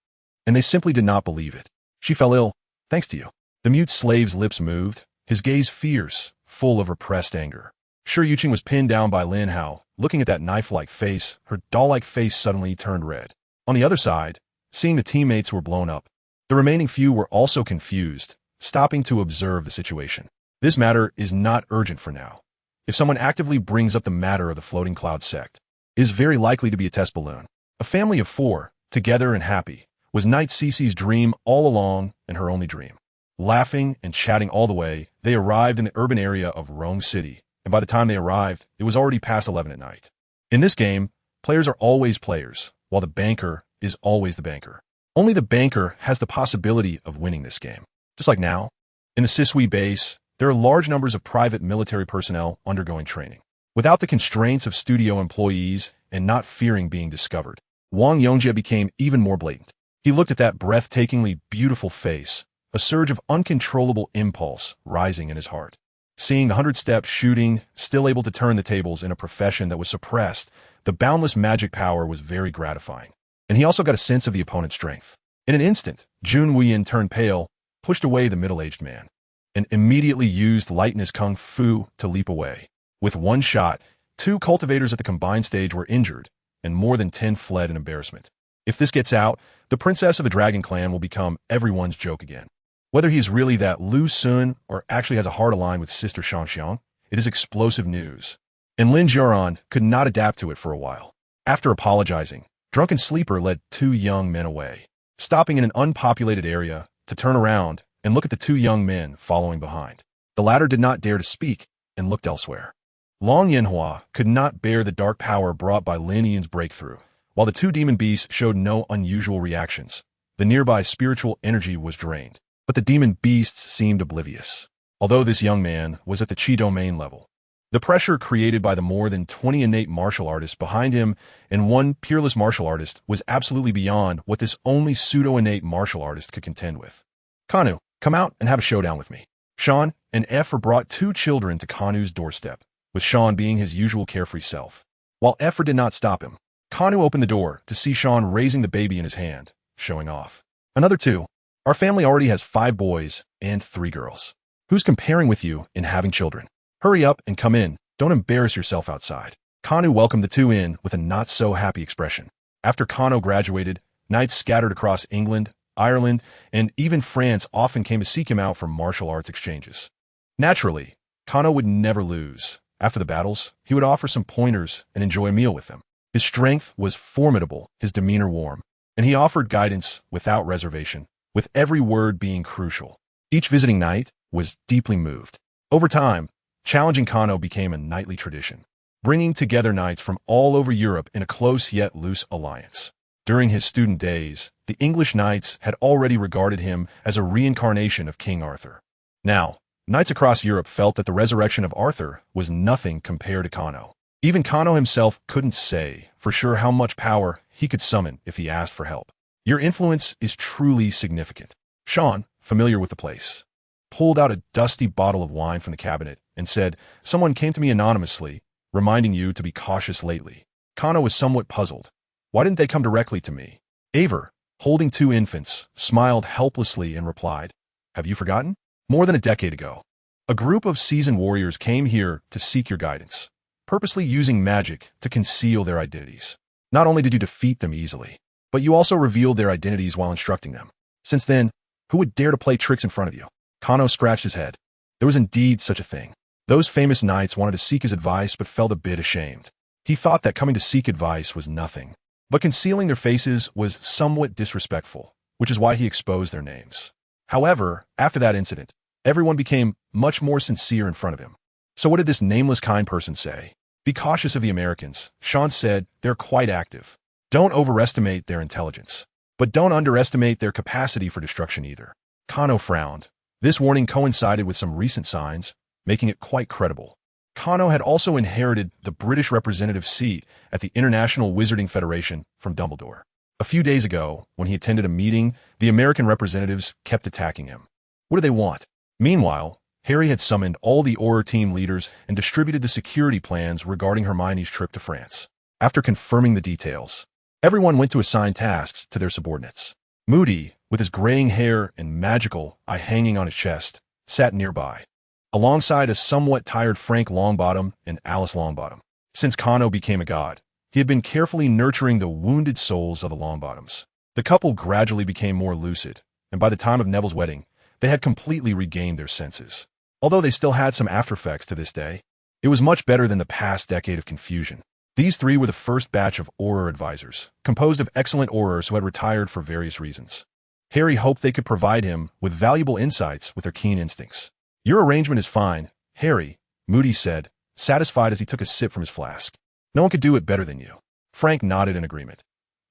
and they simply did not believe it. She fell ill, thanks to you. The mute slave's lips moved, his gaze fierce, full of repressed anger. Shi Yuqing was pinned down by Lin Hao, looking at that knife-like face. Her doll-like face suddenly turned red. On the other side, seeing the teammates were blown up, the remaining few were also confused, stopping to observe the situation. This matter is not urgent for now. If someone actively brings up the matter of the floating cloud sect, it is very likely to be a test balloon. A family of 4, together and happy, was Knight Cece's dream all along and her only dream. Laughing and chatting all the way, they arrived in the urban area of Rome City, and by the time they arrived, it was already past 11 at night. In this game, players are always players, while the banker is always the banker. Only the banker has the possibility of winning this game. Just like now, in the Sisui base, there are large numbers of private military personnel undergoing training. Without the constraints of studio employees and not fearing being discovered, Wang Yongjie became even more blatant. He looked at that breathtakingly beautiful face, a surge of uncontrollable impulse rising in his heart. Seeing the 100-step shooting, still able to turn the tables in a profession that was suppressed, the boundless magic power was very gratifying. And he also got a sense of the opponent's strength. In an instant, Jun Wuyin turned pale, pushed away the middle-aged man, and immediately used light in his kung fu to leap away. With one shot, 2 cultivators at the combined stage were injured, and more than 10 fled in embarrassment. If this gets out, the princess of the Dragon Clan will become everyone's joke again. Whether he's really that Lu Sun or actually has a heart aligned with Sister Shangxiang, it is explosive news. And Lin Jiaran could not adapt to it for a while. After apologizing, Drunken Sleeper led 2 young men away, stopping in an unpopulated area to turn around and look at the 2 young men following behind. The latter did not dare to speak and looked elsewhere. Long Yanhua could not bear the dark power brought by Lin Yin's breakthrough, while the 2 demon beasts showed no unusual reactions. The nearby spiritual energy was drained, but the demon beasts seemed oblivious. Although this young man was at the Qi domain level, the pressure created by the more than 20 innate martial artists behind him and 1 peerless martial artist was absolutely beyond what this only pseudo-innate martial artist could contend with. Kanu, come out and have a showdown with me. Sean and Effer brought 2 children to Kanu's doorstep, with Sean being his usual carefree self. While Effer did not stop him, Kanu opened the door to see Sean raising the baby in his hand, showing off. Another 2. Our family already has 5 boys and 3 girls. Who's comparing with you in having children? Hurry up and come in. Don't embarrass yourself outside. Kanu welcomed the 2 in with a not-so-happy expression. After Kanu graduated, knights scattered across England, Ireland, and even France often came to seek him out for martial arts exchanges. Naturally, Kanu would never lose. After the battles, he would offer some pointers and enjoy a meal with them. His strength was formidable, his demeanor warm, and he offered guidance without reservation, with every word being crucial. Each visiting knight was deeply moved. Over time, challenging Kanu became a nightly tradition, bringing together knights from all over Europe in a close yet loose alliance. During his student days, the English knights had already regarded him as a reincarnation of King Arthur. Now, knights across Europe felt that the resurrection of Arthur was nothing compared to Kanu. Even Kanu himself couldn't say for sure how much power he could summon if he asked for help. Your influence is truly significant. Sean, familiar with the place, pulled out a dusty bottle of wine from the cabinet and said, "Someone came to me anonymously, reminding you to be cautious lately." Kanu was somewhat puzzled. Why didn't they come directly to me? Aver, holding two infants, smiled helplessly and replied, "Have you forgotten? More than a decade ago, a group of seasoned warriors came here to seek your guidance, purposely using magic to conceal their identities. Not only did you defeat them easily, but you also revealed their identities while instructing them. Since then, who would dare to play tricks in front of you?" Kano scratched his head. There was indeed such a thing. Those famous knights wanted to seek his advice but felt a bit ashamed. He thought that coming to seek advice was nothing, but concealing their faces was somewhat disrespectful, which is why he exposed their names. However, after that incident, everyone became much more sincere in front of him. So what did this nameless kind person say? "Be cautious of the Americans," Sean said. "They're quite active. Don't overestimate their intelligence, but don't underestimate their capacity for destruction either." Kano frowned. This warning coincided with some recent signs, making it quite credible. Kano had also inherited the British representative seat at the International Wizarding Federation from Dumbledore. A few days ago, when he attended a meeting, the American representatives kept attacking him. What do they want? Meanwhile, Harry had summoned all the Auror team leaders and distributed the security plans regarding Hermione's trip to France. After confirming the details, everyone went to assign tasks to their subordinates. Moody, with his graying hair and magical eye hanging on his chest, sat nearby, alongside a somewhat tired Frank Longbottom and Alice Longbottom. Since Kano became a god, he had been carefully nurturing the wounded souls of the Longbottoms. The couple gradually became more lucid, and by the time of Neville's wedding, they had completely regained their senses. Although they still had some aftereffects to this day, it was much better than the past decade of confusion. These three were the first batch of Auror advisors, composed of excellent Aurors who had retired for various reasons. Harry hoped they could provide him with valuable insights with their keen instincts. "Your arrangement is fine, Harry," Moody said, satisfied as he took a sip from his flask. "No one could do it better than you." Frank nodded in agreement.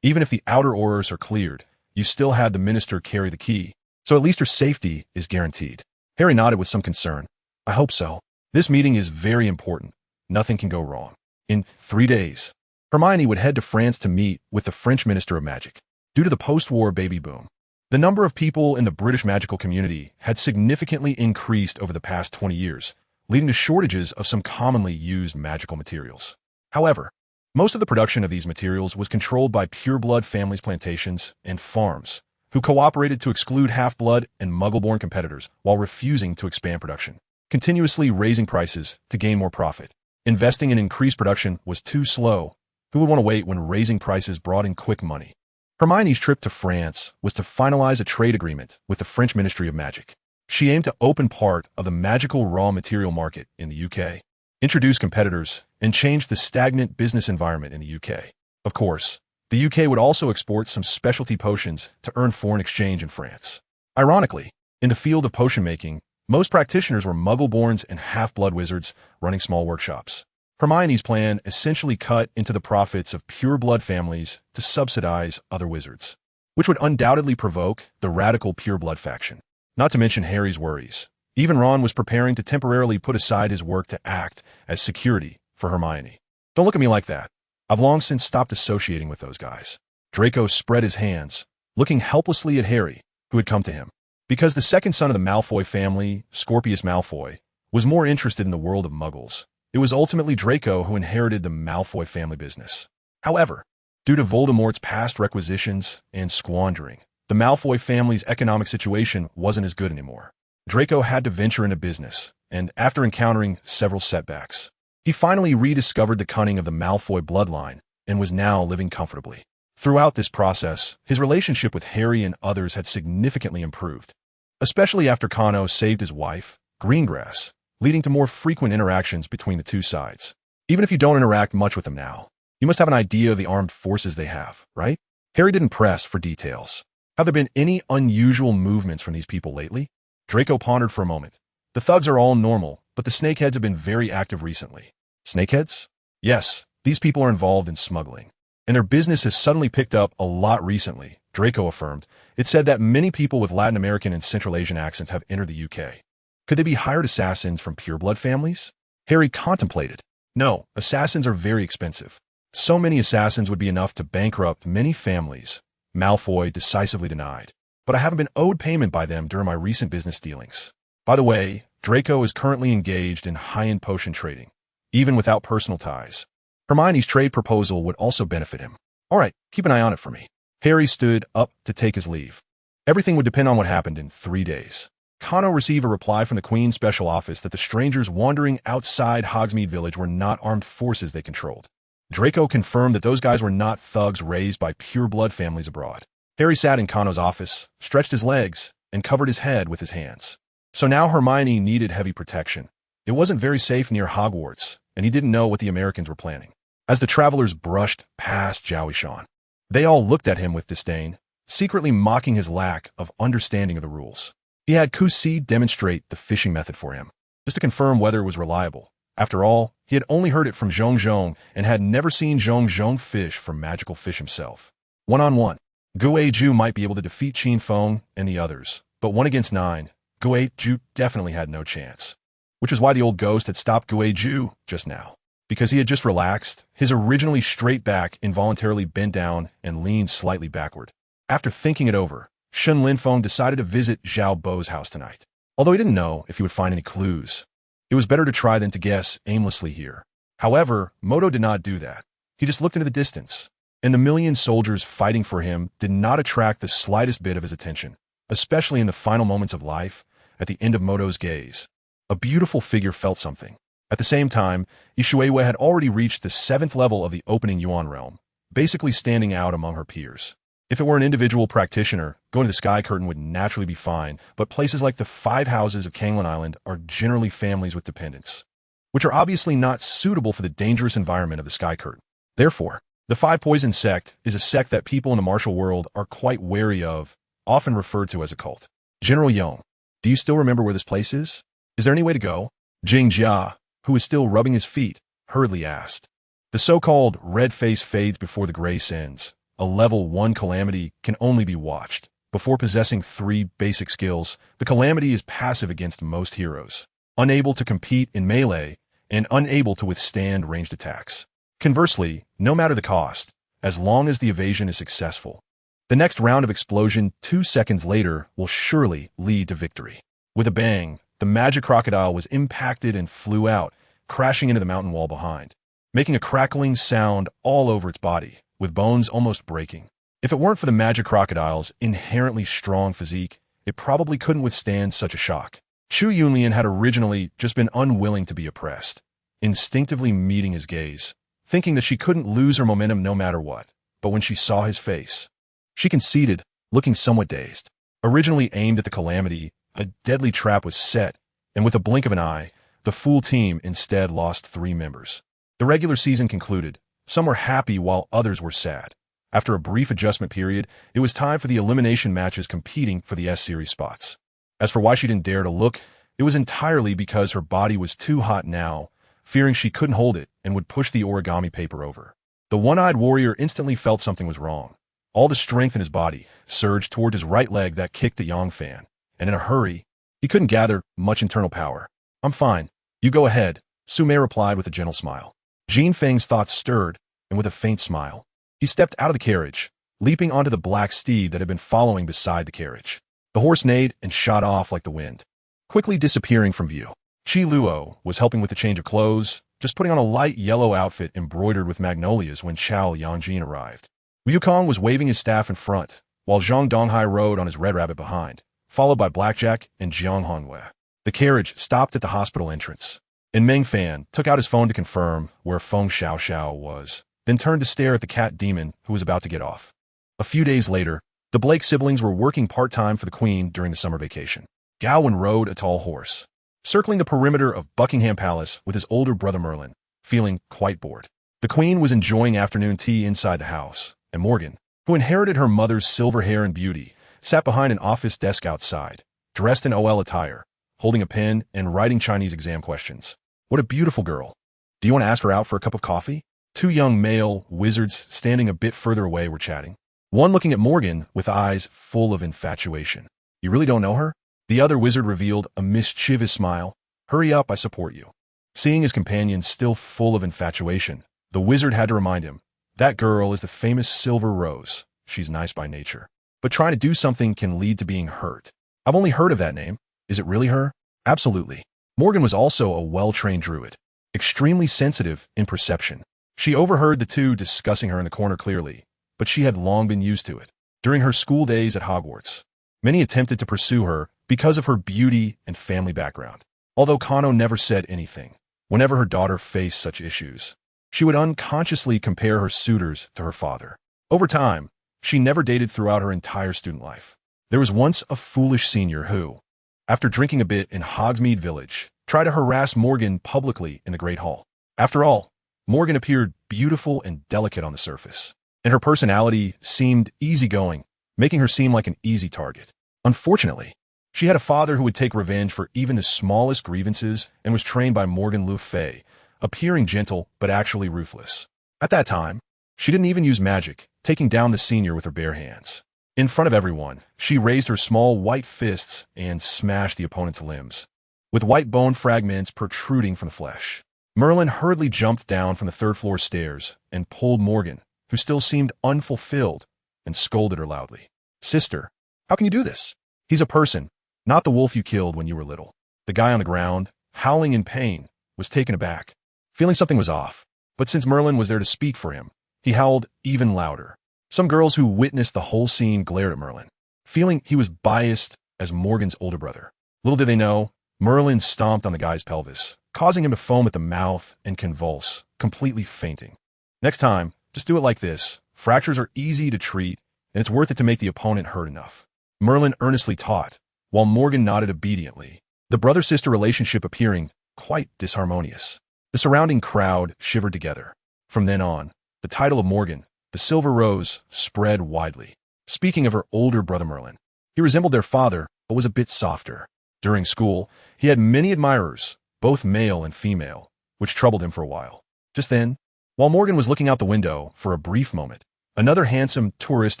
"Even if the outer Aurors are cleared, you still had the minister carry the key, so at least your safety is guaranteed." Harry nodded with some concern. "I hope so. This meeting is very important. Nothing can go wrong." In 3 days, Hermione would head to France to meet with the French Minister of Magic. Due to the post-war baby boom, the number of people in the British magical community had significantly increased over the past 20 years, leading to shortages of some commonly used magical materials. However, most of the production of these materials was controlled by pureblood families' plantations and farms, who cooperated to exclude half-blood and muggle-born competitors while refusing to expand production, continuously raising prices to gain more profit. Investing in increased production was too slow. Who would want to wait when raising prices brought in quick money? Hermione's trip to France was to finalize a trade agreement with the French Ministry of Magic. She aimed to open part of the magical raw material market in the UK, introduce competitors, and change the stagnant business environment in the UK. Of course, the UK would also export some specialty potions to earn foreign exchange in France. Ironically, in the field of potion making, most practitioners were muggle-borns and half-blood wizards running small workshops. Hermione's plan essentially cut into the profits of pure-blood families to subsidize other wizards, which would undoubtedly provoke the radical pure-blood faction. Not to mention Harry's worries. Even Ron was preparing to temporarily put aside his work to act as security for Hermione. "Don't look at me like that. I've long since stopped associating with those guys." Draco spread his hands, looking helplessly at Harry, who had come to him. Because the second son of the Malfoy family, Scorpius Malfoy, was more interested in the world of muggles, it was ultimately Draco who inherited the Malfoy family business. However, due to Voldemort's past requisitions and squandering, the Malfoy family's economic situation wasn't as good anymore. Draco had to venture into business, and after encountering several setbacks, he finally rediscovered the cunning of the Malfoy bloodline and was now living comfortably. Throughout this process, his relationship with Harry and others had significantly improved, especially after Kano saved his wife, Greengrass, leading to more frequent interactions between the two sides. Even if you don't interact much with them now, you must have an idea of the armed forces they have, right? Harry didn't press for details. Have there been any unusual movements from these people lately? Draco pondered for a moment. The thugs are all normal, but the snakeheads have been very active recently. Snakeheads? Yes, these people are involved in smuggling, and their business has suddenly picked up a lot recently, Draco affirmed. It said that many people with Latin American and Central Asian accents have entered the UK. Could they be hired assassins from pureblood families? Harry contemplated. No, assassins are very expensive. So many assassins would be enough to bankrupt many families, Malfoy decisively denied. But I haven't been owed payment by them during my recent business dealings. By the way, Draco is currently engaged in high-end potion trading, even without personal ties. Hermione's trade proposal would also benefit him. All right, keep an eye on it for me. Harry stood up to take his leave. Everything would depend on what happened in 3 days. Cano received a reply from the Queen's special office that the strangers wandering outside Hogsmeade Village were not armed forces they controlled. Draco confirmed that those guys were not thugs raised by pure-blood families abroad. Harry sat in Cano's office, stretched his legs, and covered his head with his hands. So now Hermione needed heavy protection. It wasn't very safe near Hogwarts, and he didn't know what the Americans were planning. As the travelers brushed past Jowishan, they all looked at him with disdain, secretly mocking his lack of understanding of the rules. He had Kusi demonstrate the fishing method for him, just to confirm whether it was reliable. After all, he had only heard it from Zhong and had never seen Zhong fish for magical fish himself. One-on-one, Guizhu might be able to defeat Qin Feng and the others, but 1 against 9, Guizhu definitely had no chance. Which is why the old ghost had stopped Guizhu just now. Because he had just relaxed, his originally straight back involuntarily bent down and leaned slightly backward. After thinking it over, Shen Linfeng decided to visit Zhao Bo's house tonight. Although he didn't know if he would find any clues, it was better to try than to guess aimlessly here. However, Moto did not do that. He just looked into the distance, and the million soldiers fighting for him did not attract the slightest bit of his attention, especially in the final moments of life, at the end of Moto's gaze. A beautiful figure felt something. At the same time, Ishuewe had already reached the 7th level of the opening Yuan realm, basically standing out among her peers. If it were an individual practitioner, going to the Sky Curtain would naturally be fine, but places like the 5 houses of Kanglan Island are generally families with dependents, which are obviously not suitable for the dangerous environment of the Sky Curtain. Therefore, the 5 Poison sect is a sect that people in the martial world are quite wary of, often referred to as a cult. General Yong, do you still remember where this place is? Is there any way to go? Jing Jia, who was still rubbing his feet, hurriedly asked. The so-called red face fades before the gray sins. A level 1 calamity can only be watched. Before possessing 3 basic skills, the calamity is passive against most heroes, unable to compete in melee, and unable to withstand ranged attacks. Conversely, no matter the cost, as long as the evasion is successful, the next round of explosion 2 seconds later will surely lead to victory. With a bang, the magic crocodile was impacted and flew out, crashing into the mountain wall behind, making a crackling sound all over its body, with bones almost breaking. If it weren't for the magic crocodile's inherently strong physique, it probably couldn't withstand such a shock. Chu Yunlian had originally just been unwilling to be oppressed, instinctively meeting his gaze, thinking that she couldn't lose her momentum no matter what. But when she saw his face, she conceded, looking somewhat dazed. Originally aimed at the calamity, a deadly trap was set, and with a blink of an eye, the Fool team instead lost 3 members. The regular season concluded. Some were happy while others were sad. After a brief adjustment period, it was time for the elimination matches competing for the S-Series spots. As for why she didn't dare to look, it was entirely because her body was too hot now, fearing she couldn't hold it and would push the origami paper over. The one-eyed warrior instantly felt something was wrong. All the strength in his body surged toward his right leg that kicked at Yongfan, and in a hurry, he couldn't gather much internal power. I'm fine. You go ahead, Sume replied with a gentle smile. Jean Feng's thoughts stirred, and with a faint smile, he stepped out of the carriage, leaping onto the black steed that had been following beside the carriage. The horse neighed and shot off like the wind, quickly disappearing from view. Qi Luo was helping with the change of clothes, just putting on a light yellow outfit embroidered with magnolias when Chao Yangjin arrived. Wukong was waving his staff in front, while Zhang Donghai rode on his red rabbit behind, followed by Blackjack and Jiang Hongwei. The carriage stopped at the hospital entrance, and Meng Fan took out his phone to confirm where Feng Xiaoxiao was, then turned to stare at the cat demon who was about to get off. A few days later, the Blake siblings were working part-time for the Queen during the summer vacation. Gawain rode a tall horse, circling the perimeter of Buckingham Palace with his older brother Merlin, feeling quite bored. The Queen was enjoying afternoon tea inside the house, and Morgan, who inherited her mother's silver hair and beauty, sat behind an office desk outside, dressed in OL attire, holding a pen and writing Chinese exam questions. What a beautiful girl. Do you want to ask her out for a cup of coffee? 2 young male wizards standing a bit further away were chatting, one looking at Morgan with eyes full of infatuation. You really don't know her? The other wizard revealed a mischievous smile. Hurry up, I support you. Seeing his companion still full of infatuation, the wizard had to remind him, that girl is the famous Silver Rose. She's nice by nature, but trying to do something can lead to being hurt. I've only heard of that name. Is it really her? Absolutely. Morgan was also a well-trained druid, extremely sensitive in perception. She overheard the two discussing her in the corner clearly, but she had long been used to it. During her school days at Hogwarts, many attempted to pursue her because of her beauty and family background. Although Kano never said anything, whenever her daughter faced such issues, she would unconsciously compare her suitors to her father. Over time, she never dated throughout her entire student life. There was once a foolish senior who, after drinking a bit in Hogsmeade Village, tried to harass Morgan publicly in the Great Hall. After all, Morgan appeared beautiful and delicate on the surface, and her personality seemed easygoing, making her seem like an easy target. Unfortunately, she had a father who would take revenge for even the smallest grievances and was trained by Morgan Le Fay, appearing gentle but actually ruthless. At that time, she didn't even use magic, taking down the senior with her bare hands. In front of everyone, she raised her small white fists and smashed the opponent's limbs, with white bone fragments protruding from the flesh. Merlin hurriedly jumped down from the third-floor stairs and pulled Morgan, who still seemed unfulfilled, and scolded her loudly. "Sister, how can you do this? He's a person, not the wolf you killed when you were little." The guy on the ground, howling in pain, was taken aback, feeling something was off. But since Merlin was there to speak for him, he howled even louder. Some girls who witnessed the whole scene glared at Merlin, feeling he was biased as Morgan's older brother. Little did they know, Merlin stomped on the guy's pelvis, causing him to foam at the mouth and convulse, completely fainting. Next time, just do it like this. Fractures are easy to treat, and it's worth it to make the opponent hurt enough. Merlin earnestly taught, while Morgan nodded obediently, the brother-sister relationship appearing quite disharmonious. The surrounding crowd shivered together. From then on, the title of Morgan, the Silver Rose, spread widely. Speaking of her older brother Merlin, he resembled their father, but was a bit softer. During school, he had many admirers, both male and female, which troubled him for a while. Just then, while Morgan was looking out the window for a brief moment, another handsome tourist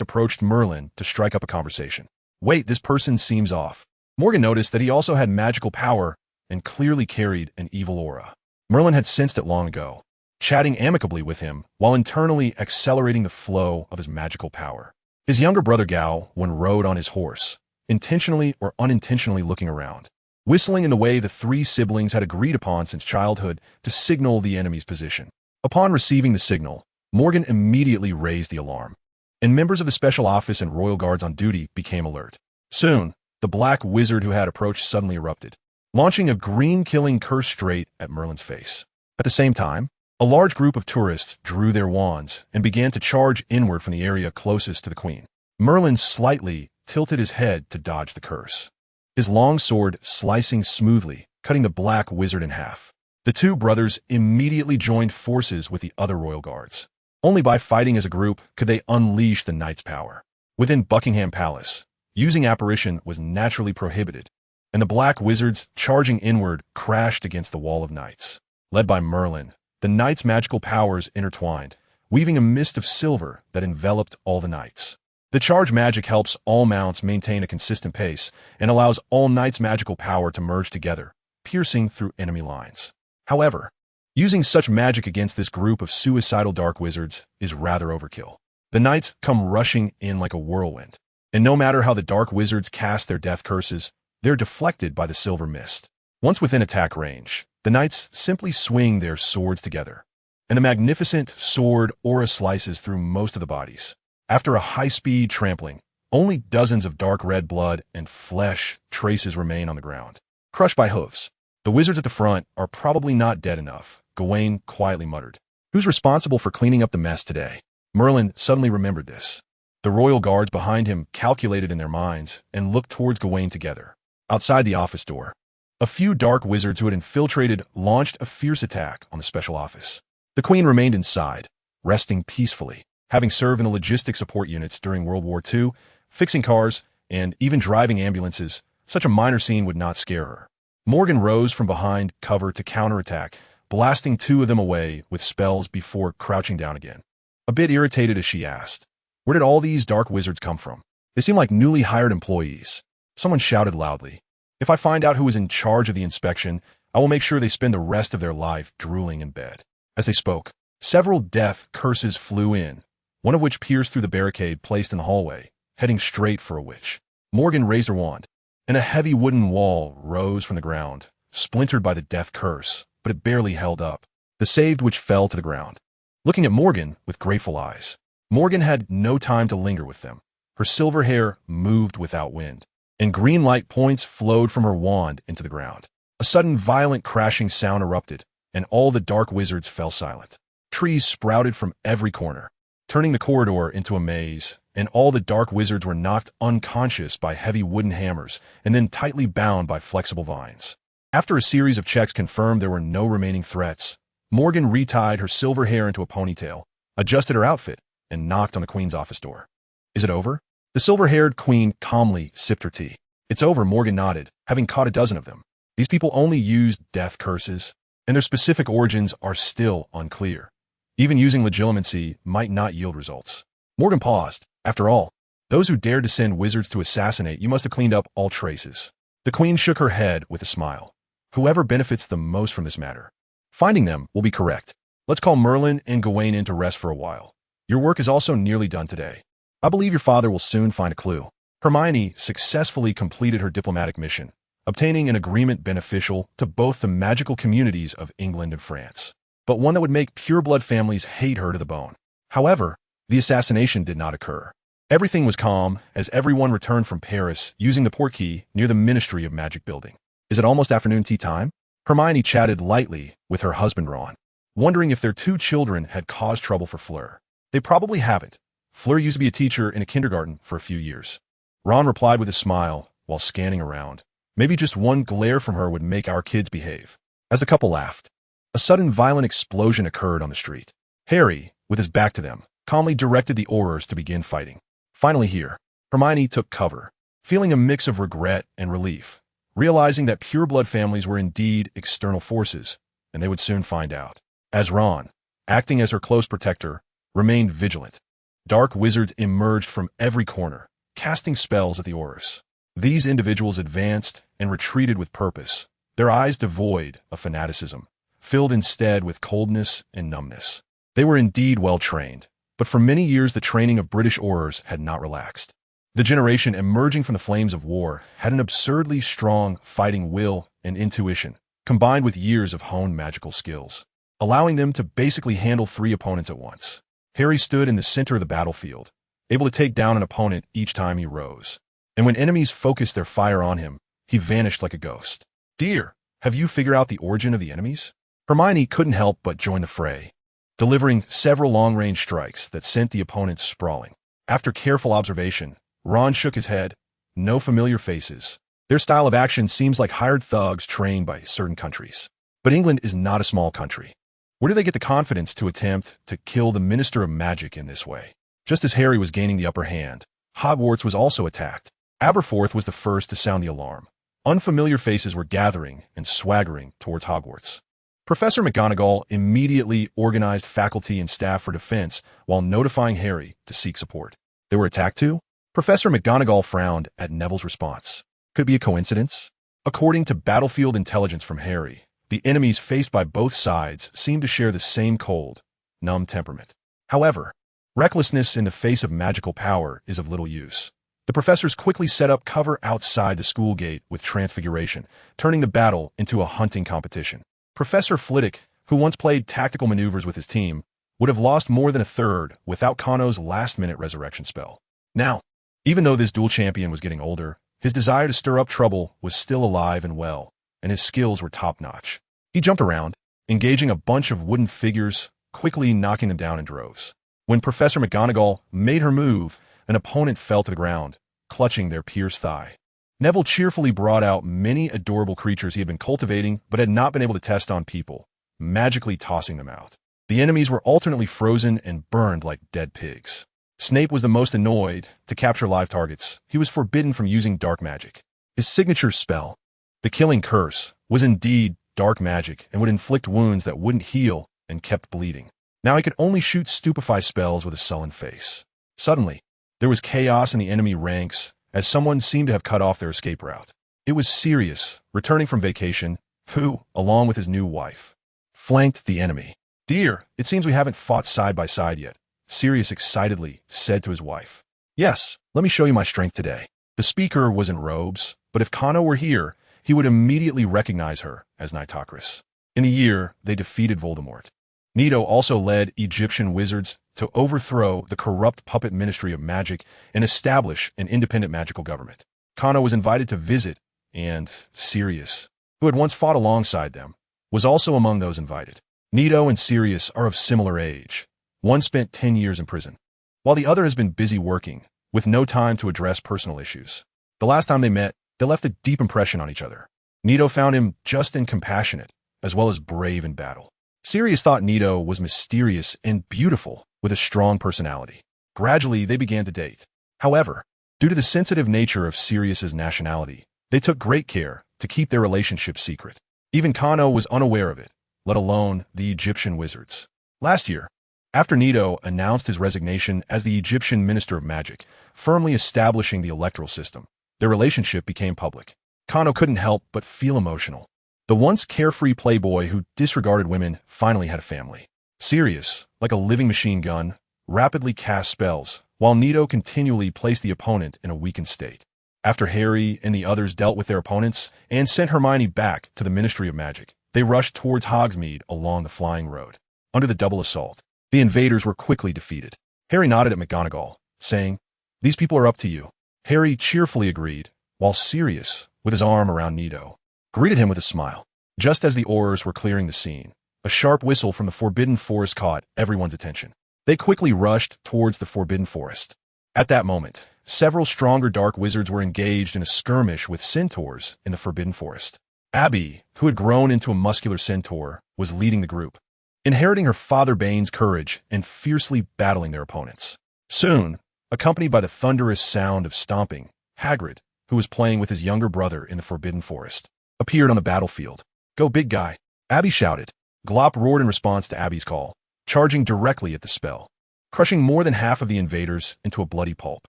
approached Merlin to strike up a conversation. "Wait, this person seems off." Morgan noticed that he also had magical power and clearly carried an evil aura. Merlin had sensed it long ago, chatting amicably with him while internally accelerating the flow of his magical power. His younger brother Gao, when rode on his horse, intentionally or unintentionally looking around, whistling in the way the three siblings had agreed upon since childhood to signal the enemy's position. Upon receiving the signal, Morgan immediately raised the alarm, and members of the special office and royal guards on duty became alert. Soon, the black wizard who had approached suddenly erupted, launching a green-killing curse straight at Merlin's face. At the same time, a large group of tourists drew their wands and began to charge inward from the area closest to the queen. Merlin slightly tilted his head to dodge the curse, his long sword slicing smoothly, cutting the black wizard in half. The two brothers immediately joined forces with the other royal guards. Only by fighting as a group could they unleash the knight's power. Within Buckingham Palace, using apparition was naturally prohibited, and the black wizards charging inward crashed against the wall of knights. Led by Merlin, the knight's magical powers intertwined, weaving a mist of silver that enveloped all the knights. The charge magic helps all mounts maintain a consistent pace and allows all knights' magical power to merge together, piercing through enemy lines. However, using such magic against this group of suicidal dark wizards is rather overkill. The knights come rushing in like a whirlwind, and no matter how the dark wizards cast their death curses, they're deflected by the silver mist. Once within attack range, the knights simply swing their swords together, and the magnificent sword aura slices through most of the bodies. After a high-speed trampling, only dozens of dark red blood and flesh traces remain on the ground, crushed by hooves. The wizards at the front are probably not dead enough, Gawain quietly muttered. Who's responsible for cleaning up the mess today? Merlin suddenly remembered this. The royal guards behind him calculated in their minds and looked towards Gawain together. Outside the office door, a few dark wizards who had infiltrated launched a fierce attack on the special office. The queen remained inside, resting peacefully. Having served in the logistics support units during World War II, fixing cars, and even driving ambulances, such a minor scene would not scare her. Morgan rose from behind cover to counterattack, blasting two of them away with spells before crouching down again. A bit irritated as she asked, "Where did all these dark wizards come from? They seem like newly hired employees." Someone shouted loudly, "If I find out who is in charge of the inspection, I will make sure they spend the rest of their life drooling in bed." As they spoke, several death curses flew in, one of which pierced through the barricade placed in the hallway, heading straight for a witch. Morgan raised her wand, and a heavy wooden wall rose from the ground, splintered by the death curse, but it barely held up. The saved witch fell to the ground, looking at Morgan with grateful eyes. Morgan had no time to linger with them. Her silver hair moved without wind, and green light points flowed from her wand into the ground. A sudden violent crashing sound erupted, and all the dark wizards fell silent. Trees sprouted from every corner, turning the corridor into a maze, and all the dark wizards were knocked unconscious by heavy wooden hammers and then tightly bound by flexible vines. After a series of checks confirmed there were no remaining threats, Morgan retied her silver hair into a ponytail, adjusted her outfit, and knocked on the queen's office door. "Is it over?" The silver-haired queen calmly sipped her tea. "It's over," Morgan nodded, having caught a dozen of them. "These people only used death curses, and their specific origins are still unclear. Even using legitimacy might not yield results." Morgan paused. "After all, those who dared to send wizards to assassinate you must have cleaned up all traces." The queen shook her head with a smile. "Whoever benefits the most from this matter. Finding them will be correct. Let's call Merlin and Gawain in to rest for a while. Your work is also nearly done today. I believe your father will soon find a clue." Hermione successfully completed her diplomatic mission, obtaining an agreement beneficial to both the magical communities of England and France, but one that would make pureblood families hate her to the bone. However, the assassination did not occur. Everything was calm as everyone returned from Paris using the portkey near the Ministry of Magic building. "Is it almost afternoon tea time?" Hermione chatted lightly with her husband Ron, wondering if their two children had caused trouble for Fleur. "They probably haven't. Fleur used to be a teacher in a kindergarten for a few years." Ron replied with a smile while scanning around. "Maybe just one glare from her would make our kids behave." As the couple laughed, a sudden violent explosion occurred on the street. Harry, with his back to them, calmly directed the Aurors to begin fighting. Finally here, Hermione took cover, feeling a mix of regret and relief, realizing that pureblood families were indeed external forces, and they would soon find out. As Ron, acting as her close protector, remained vigilant, dark wizards emerged from every corner, casting spells at the Aurors. These individuals advanced and retreated with purpose, their eyes devoid of fanaticism, filled instead with coldness and numbness. They were indeed well-trained, but for many years the training of British Aurors had not relaxed. The generation emerging from the flames of war had an absurdly strong fighting will and intuition, combined with years of honed magical skills, allowing them to basically handle 3 opponents at once. Harry stood in the center of the battlefield, able to take down an opponent each time he rose. And when enemies focused their fire on him, he vanished like a ghost. "Dear, have you figured out the origin of the enemies?" Hermione couldn't help but join the fray, delivering several long-range strikes that sent the opponents sprawling. After careful observation, Ron shook his head. "No familiar faces. Their style of action seems like hired thugs trained by certain countries. But England is not a small country. Where do they get the confidence to attempt to kill the Minister of Magic in this way?" Just as Harry was gaining the upper hand, Hogwarts was also attacked. Aberforth was the first to sound the alarm. Unfamiliar faces were gathering and swaggering towards Hogwarts. Professor McGonagall immediately organized faculty and staff for defense while notifying Harry to seek support. They were attacked too? Professor McGonagall frowned at Neville's response. Could it be a coincidence? According to battlefield intelligence from Harry, the enemies faced by both sides seemed to share the same cold, numb temperament. However, recklessness in the face of magical power is of little use. The professors quickly set up cover outside the school gate with Transfiguration, turning the battle into a hunting competition. Professor Flitwick, who once played tactical maneuvers with his team, would have lost more than a third without Kano's last-minute resurrection spell. Now, even though this dual champion was getting older, his desire to stir up trouble was still alive and well, and his skills were top-notch. He jumped around, engaging a bunch of wooden figures, quickly knocking them down in droves. When Professor McGonagall made her move, an opponent fell to the ground, clutching their pierced thigh. Neville cheerfully brought out many adorable creatures he had been cultivating but had not been able to test on people, magically tossing them out. The enemies were alternately frozen and burned like dead pigs. Snape was the most annoyed. To capture live targets, he was forbidden from using dark magic. His signature spell, the Killing Curse, was indeed dark magic and would inflict wounds that wouldn't heal and kept bleeding. Now he could only shoot stupefy spells with a sullen face. Suddenly, there was chaos in the enemy ranks as someone seemed to have cut off their escape route. It was Sirius, returning from vacation, who, along with his new wife, flanked the enemy. "Dear, it seems we haven't fought side by side yet," Sirius excitedly said to his wife. "Yes, let me show you my strength today." The speaker was in robes, but if Kano were here, he would immediately recognize her as Nitocris. In the year, they defeated Voldemort. Nito also led Egyptian wizards to overthrow the corrupt puppet Ministry of Magic and establish an independent magical government. Kano was invited to visit, and Sirius, who had once fought alongside them, was also among those invited. Nito and Sirius are of similar age. One spent 10 years in prison, while the other has been busy working, with no time to address personal issues. The last time they met, they left a deep impression on each other. Nito found him just and compassionate, as well as brave in battle. Sirius thought Nito was mysterious and beautiful, with a strong personality. Gradually, they began to date. However, due to the sensitive nature of Sirius's nationality, they took great care to keep their relationship secret. Even Kano was unaware of it, let alone the Egyptian wizards. Last year, after Nito announced his resignation as the Egyptian Minister of Magic, firmly establishing the electoral system, their relationship became public. Kano couldn't help but feel emotional. The once carefree playboy who disregarded women finally had a family. Sirius, like a living machine gun, rapidly cast spells, while Nito continually placed the opponent in a weakened state. After Harry and the others dealt with their opponents and sent Hermione back to the Ministry of Magic, they rushed towards Hogsmeade along the flying road. Under the double assault, the invaders were quickly defeated. Harry nodded at McGonagall, saying, "These people are up to you." Harry cheerfully agreed, while Sirius, with his arm around Nito, greeted him with a smile. Just as the Aurors were clearing the scene, a sharp whistle from the Forbidden Forest caught everyone's attention. They quickly rushed towards the Forbidden Forest. At that moment, several stronger dark wizards were engaged in a skirmish with centaurs in the Forbidden Forest. Abby, who had grown into a muscular centaur, was leading the group, inheriting her father Bane's courage and fiercely battling their opponents. Soon, accompanied by the thunderous sound of stomping, Hagrid, who was playing with his younger brother in the Forbidden Forest, appeared on the battlefield. "Go, big guy," Abby shouted. Glop roared in response to Abby's call, charging directly at the spell, crushing more than half of the invaders into a bloody pulp.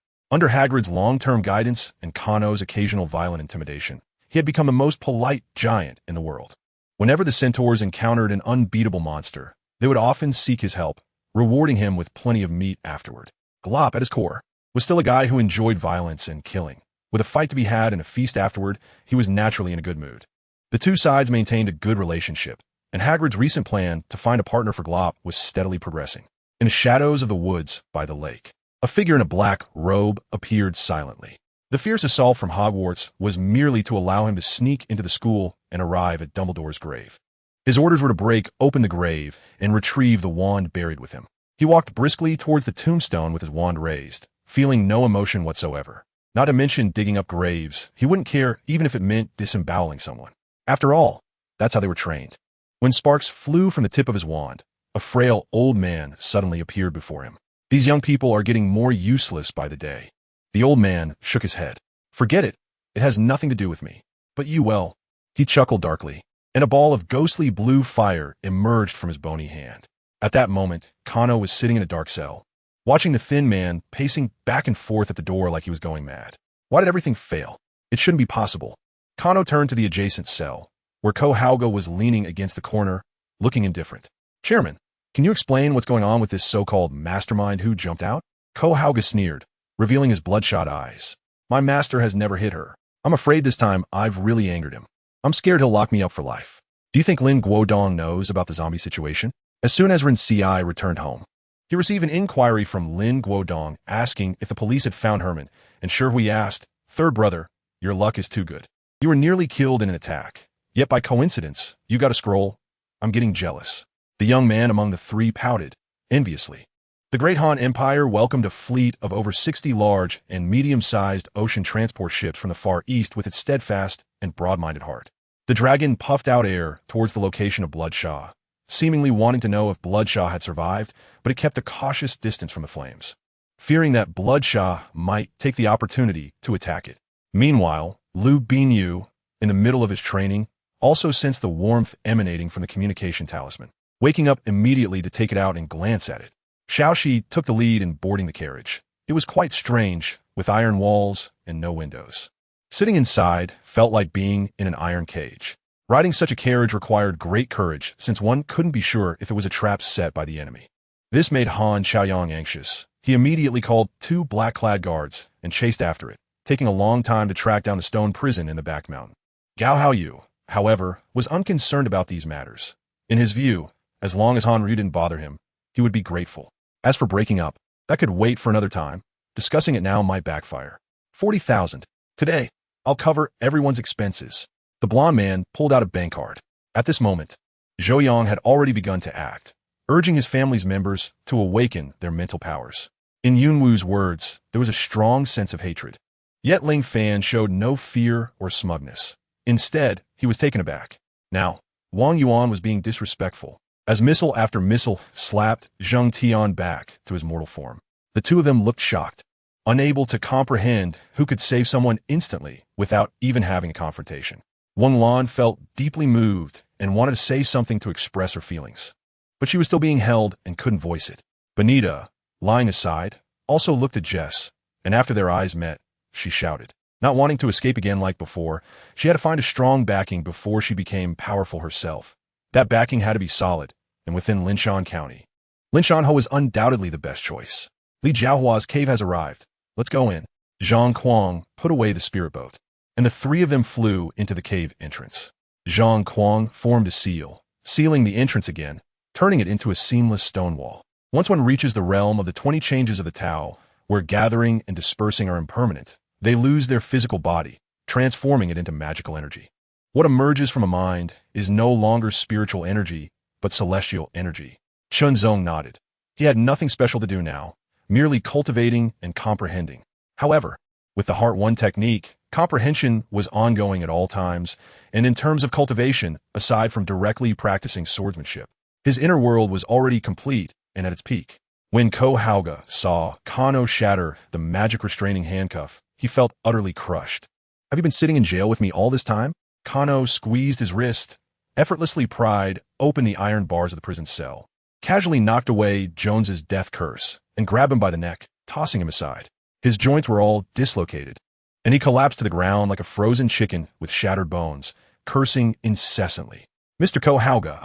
Under Hagrid's long-term guidance and Kano's occasional violent intimidation, he had become the most polite giant in the world. Whenever the centaurs encountered an unbeatable monster, they would often seek his help, rewarding him with plenty of meat afterward. Glop, at his core, was still a guy who enjoyed violence and killing. With a fight to be had and a feast afterward, he was naturally in a good mood. The two sides maintained a good relationship, and Hagrid's recent plan to find a partner for Glop was steadily progressing. In the shadows of the woods by the lake, a figure in a black robe appeared silently. The fierce assault from Hogwarts was merely to allow him to sneak into the school and arrive at Dumbledore's grave. His orders were to break open the grave and retrieve the wand buried with him. He walked briskly towards the tombstone with his wand raised, feeling no emotion whatsoever. Not to mention digging up graves, he wouldn't care even if it meant disemboweling someone. After all, that's how they were trained. When sparks flew from the tip of his wand, a frail old man suddenly appeared before him. "These young people are getting more useless by the day." The old man shook his head. "Forget it. It has nothing to do with me. But you, well." He chuckled darkly, and a ball of ghostly blue fire emerged from his bony hand. At that moment, Kano was sitting in a dark cell, watching the thin man pacing back and forth at the door like he was going mad. Why did everything fail? It shouldn't be possible. Kano turned to the adjacent cell, where Kohauga was leaning against the corner, looking indifferent. "Chairman, can you explain what's going on with this so-called mastermind who jumped out?" Kohauga sneered, revealing his bloodshot eyes. "My master has never hit her. I'm afraid this time I've really angered him. I'm scared he'll lock me up for life." "Do you think Lin Guodong knows about the zombie situation?" As soon as Ren Ci returned home, he received an inquiry from Lin Guodong asking if the police had found Herman, and Shi Hui asked, "Third brother, your luck is too good. You were nearly killed in an attack, yet by coincidence, you got a scroll. I'm getting jealous." The young man among the three pouted, enviously. The Great Han Empire welcomed a fleet of over 60 large and medium-sized ocean transport ships from the Far East with its steadfast and broad-minded heart. The dragon puffed out air towards the location of Bloodshaw, seemingly wanting to know if Bloodshaw had survived, but it kept a cautious distance from the flames, fearing that Bloodshaw might take the opportunity to attack it. Meanwhile, Lu Binyu, in the middle of his training, also sensed the warmth emanating from the communication talisman, waking up immediately to take it out and glance at it. Xiaoxi took the lead in boarding the carriage. It was quite strange, with iron walls and no windows. Sitting inside felt like being in an iron cage. Riding such a carriage required great courage, since one couldn't be sure if it was a trap set by the enemy. This made Han Xiaoyang anxious. He immediately called 2 black-clad guards and chased after it, taking a long time to track down the stone prison in the back mountain. Gao Haoyu, however, was unconcerned about these matters. In his view, as long as Han Ryu didn't bother him, he would be grateful. As for breaking up, that could wait for another time. Discussing it now might backfire. 40,000. Today, I'll cover everyone's expenses. The blonde man pulled out a bank card. At this moment, Zhou Yang had already begun to act, urging his family's members to awaken their mental powers. In Yunwu's words, there was a strong sense of hatred. Yet Ling Fan showed no fear or smugness. Instead, he was taken aback. Now, Wang Yuan was being disrespectful, as missile after missile slapped Zheng Tian back to his mortal form. The two of them looked shocked, unable to comprehend who could save someone instantly without even having a confrontation. Wang Lan felt deeply moved and wanted to say something to express her feelings. But she was still being held and couldn't voice it. Benita, lying aside, also looked at Jess, and after their eyes met, she shouted. Not wanting to escape again like before, she had to find a strong backing before she became powerful herself. That backing had to be solid, and within Linshan County. Linshan Ho was undoubtedly the best choice. Li Jiahua's cave has arrived. Let's go in. Zhang Kuang put away the spirit boat, and the three of them flew into the cave entrance. Zhang Kuang formed a seal, sealing the entrance again, turning it into a seamless stone wall. Once one reaches the realm of the 20 changes of the Tao, where gathering and dispersing are impermanent, they lose their physical body, transforming it into magical energy. What emerges from a mind is no longer spiritual energy, but celestial energy. Chun Zong nodded. He had nothing special to do now, merely cultivating and comprehending. However, with the Heart One technique, comprehension was ongoing at all times, and in terms of cultivation, aside from directly practicing swordsmanship, his inner world was already complete and at its peak. When Ko Hauga saw Kano shatter the magic restraining handcuff, he felt utterly crushed. Have you been sitting in jail with me all this time? Kano squeezed his wrist, effortlessly pried open the iron bars of the prison cell, casually knocked away Jones's death curse, and grabbed him by the neck, tossing him aside. His joints were all dislocated, and he collapsed to the ground like a frozen chicken with shattered bones, cursing incessantly. Mr. Ko Hauga,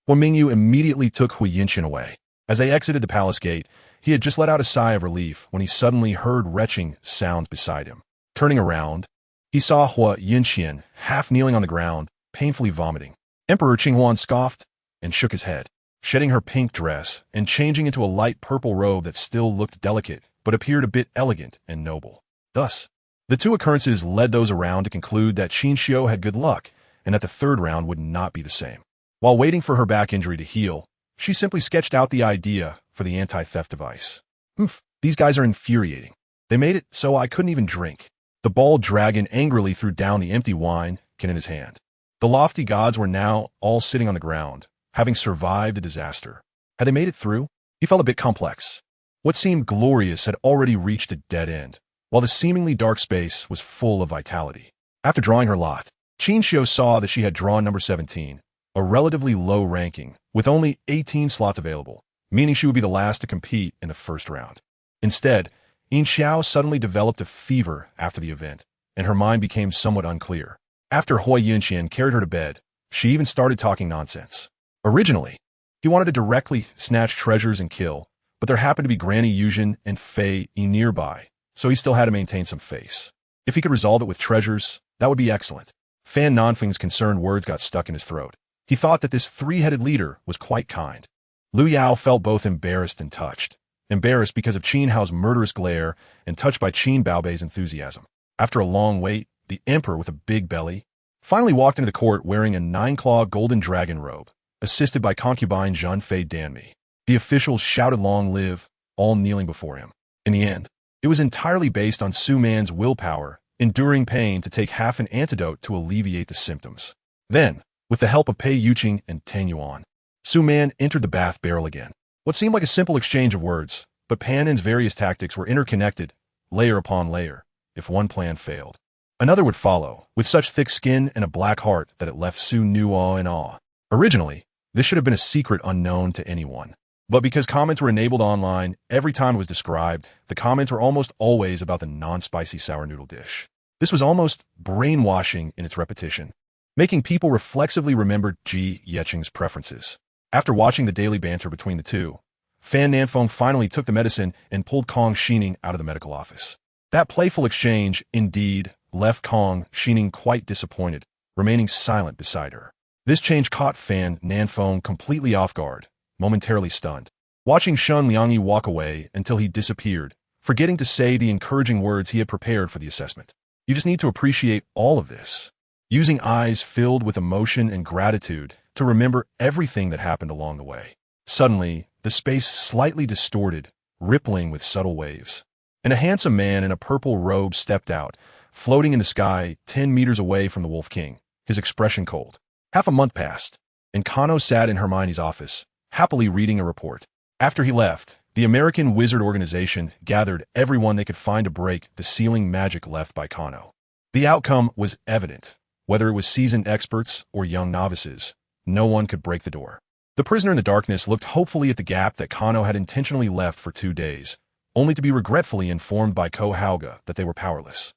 Huan Mingyu immediately took Hui Yinshin away. As they exited the palace gate, he had just let out a sigh of relief when he suddenly heard retching sounds beside him. Turning around, he saw Hua Yinshin half kneeling on the ground, painfully vomiting. Emperor Qinghuan scoffed and shook his head, shedding her pink dress and changing into a light purple robe that still looked delicate but appeared a bit elegant and noble. Thus, the two occurrences led those around to conclude that Qin Xiu had good luck and that the third round would not be the same. While waiting for her back injury to heal, she simply sketched out the idea for the anti-theft device. These guys are infuriating. They made it so I couldn't even drink. The bald dragon angrily threw down the empty wine can in his hand. The lofty gods were now all sitting on the ground, having survived a disaster. Had they made it through? He felt a bit complex. What seemed glorious had already reached a dead end, while the seemingly dark space was full of vitality. After drawing her lot, Qin Xiu saw that she had drawn number 17, a relatively low ranking, with only 18 slots available, meaning she would be the last to compete in the first round. Instead, Yin Xiao suddenly developed a fever after the event, and her mind became somewhat unclear. After Hua Yunxian carried her to bed, she even started talking nonsense. Originally, he wanted to directly snatch treasures and kill, but there happened to be Granny Yuzhen and Fei Yi nearby, so he still had to maintain some face. If he could resolve it with treasures, that would be excellent. Fan Nanfeng's concerned words got stuck in his throat. He thought that this three-headed leader was quite kind. Liu Yao felt both embarrassed and touched. Embarrassed because of Qin Hao's murderous glare and touched by Qin Baobei's enthusiasm. After a long wait, the emperor with a big belly finally walked into the court wearing a 9-claw golden dragon robe, assisted by concubine Zhanfei Danmi. The officials shouted long live, all kneeling before him. In the end, it was entirely based on Su Man's willpower, enduring pain to take half an antidote to alleviate the symptoms. Then, with the help of Pei Yuqing and Tang Yuan, Su Man entered the bath barrel again. What seemed like a simple exchange of words, but Pan En's various tactics were interconnected, layer upon layer. If one plan failed, another would follow, with such thick skin and a black heart that it left Su Nuo in awe. Originally, this should have been a secret unknown to anyone. But because comments were enabled online, every time it was described, the comments were almost always about the non-spicy sour noodle dish. This was almost brainwashing in its repetition, making people reflexively remember Ji Yeqing's preferences. After watching the daily banter between the two, Fan Nanfeng finally took the medicine and pulled Kong Xining out of the medical office. That playful exchange, indeed, left Kong Xining quite disappointed, remaining silent beside her. This change caught Fan Nanfeng completely off guard, momentarily stunned. watching Shun Liangyi walk away until he disappeared, forgetting to say the encouraging words he had prepared for the assessment. You just need to appreciate all of this, using eyes filled with emotion and gratitude to remember everything that happened along the way. Suddenly, the space slightly distorted, rippling with subtle waves, and a handsome man in a purple robe stepped out, floating in the sky 10 meters away from the Wolf King, his expression cold. Half a month passed, and Kano sat in Hermione's office, happily reading a report. After he left, the American Wizard Organization gathered everyone they could find to break the sealing magic left by Kano. The outcome was evident. Whether it was seasoned experts or young novices, no one could break the door. The prisoner in the darkness looked hopefully at the gap that Kano had intentionally left for 2 days, only to be regretfully informed by Ko Hauga that they were powerless.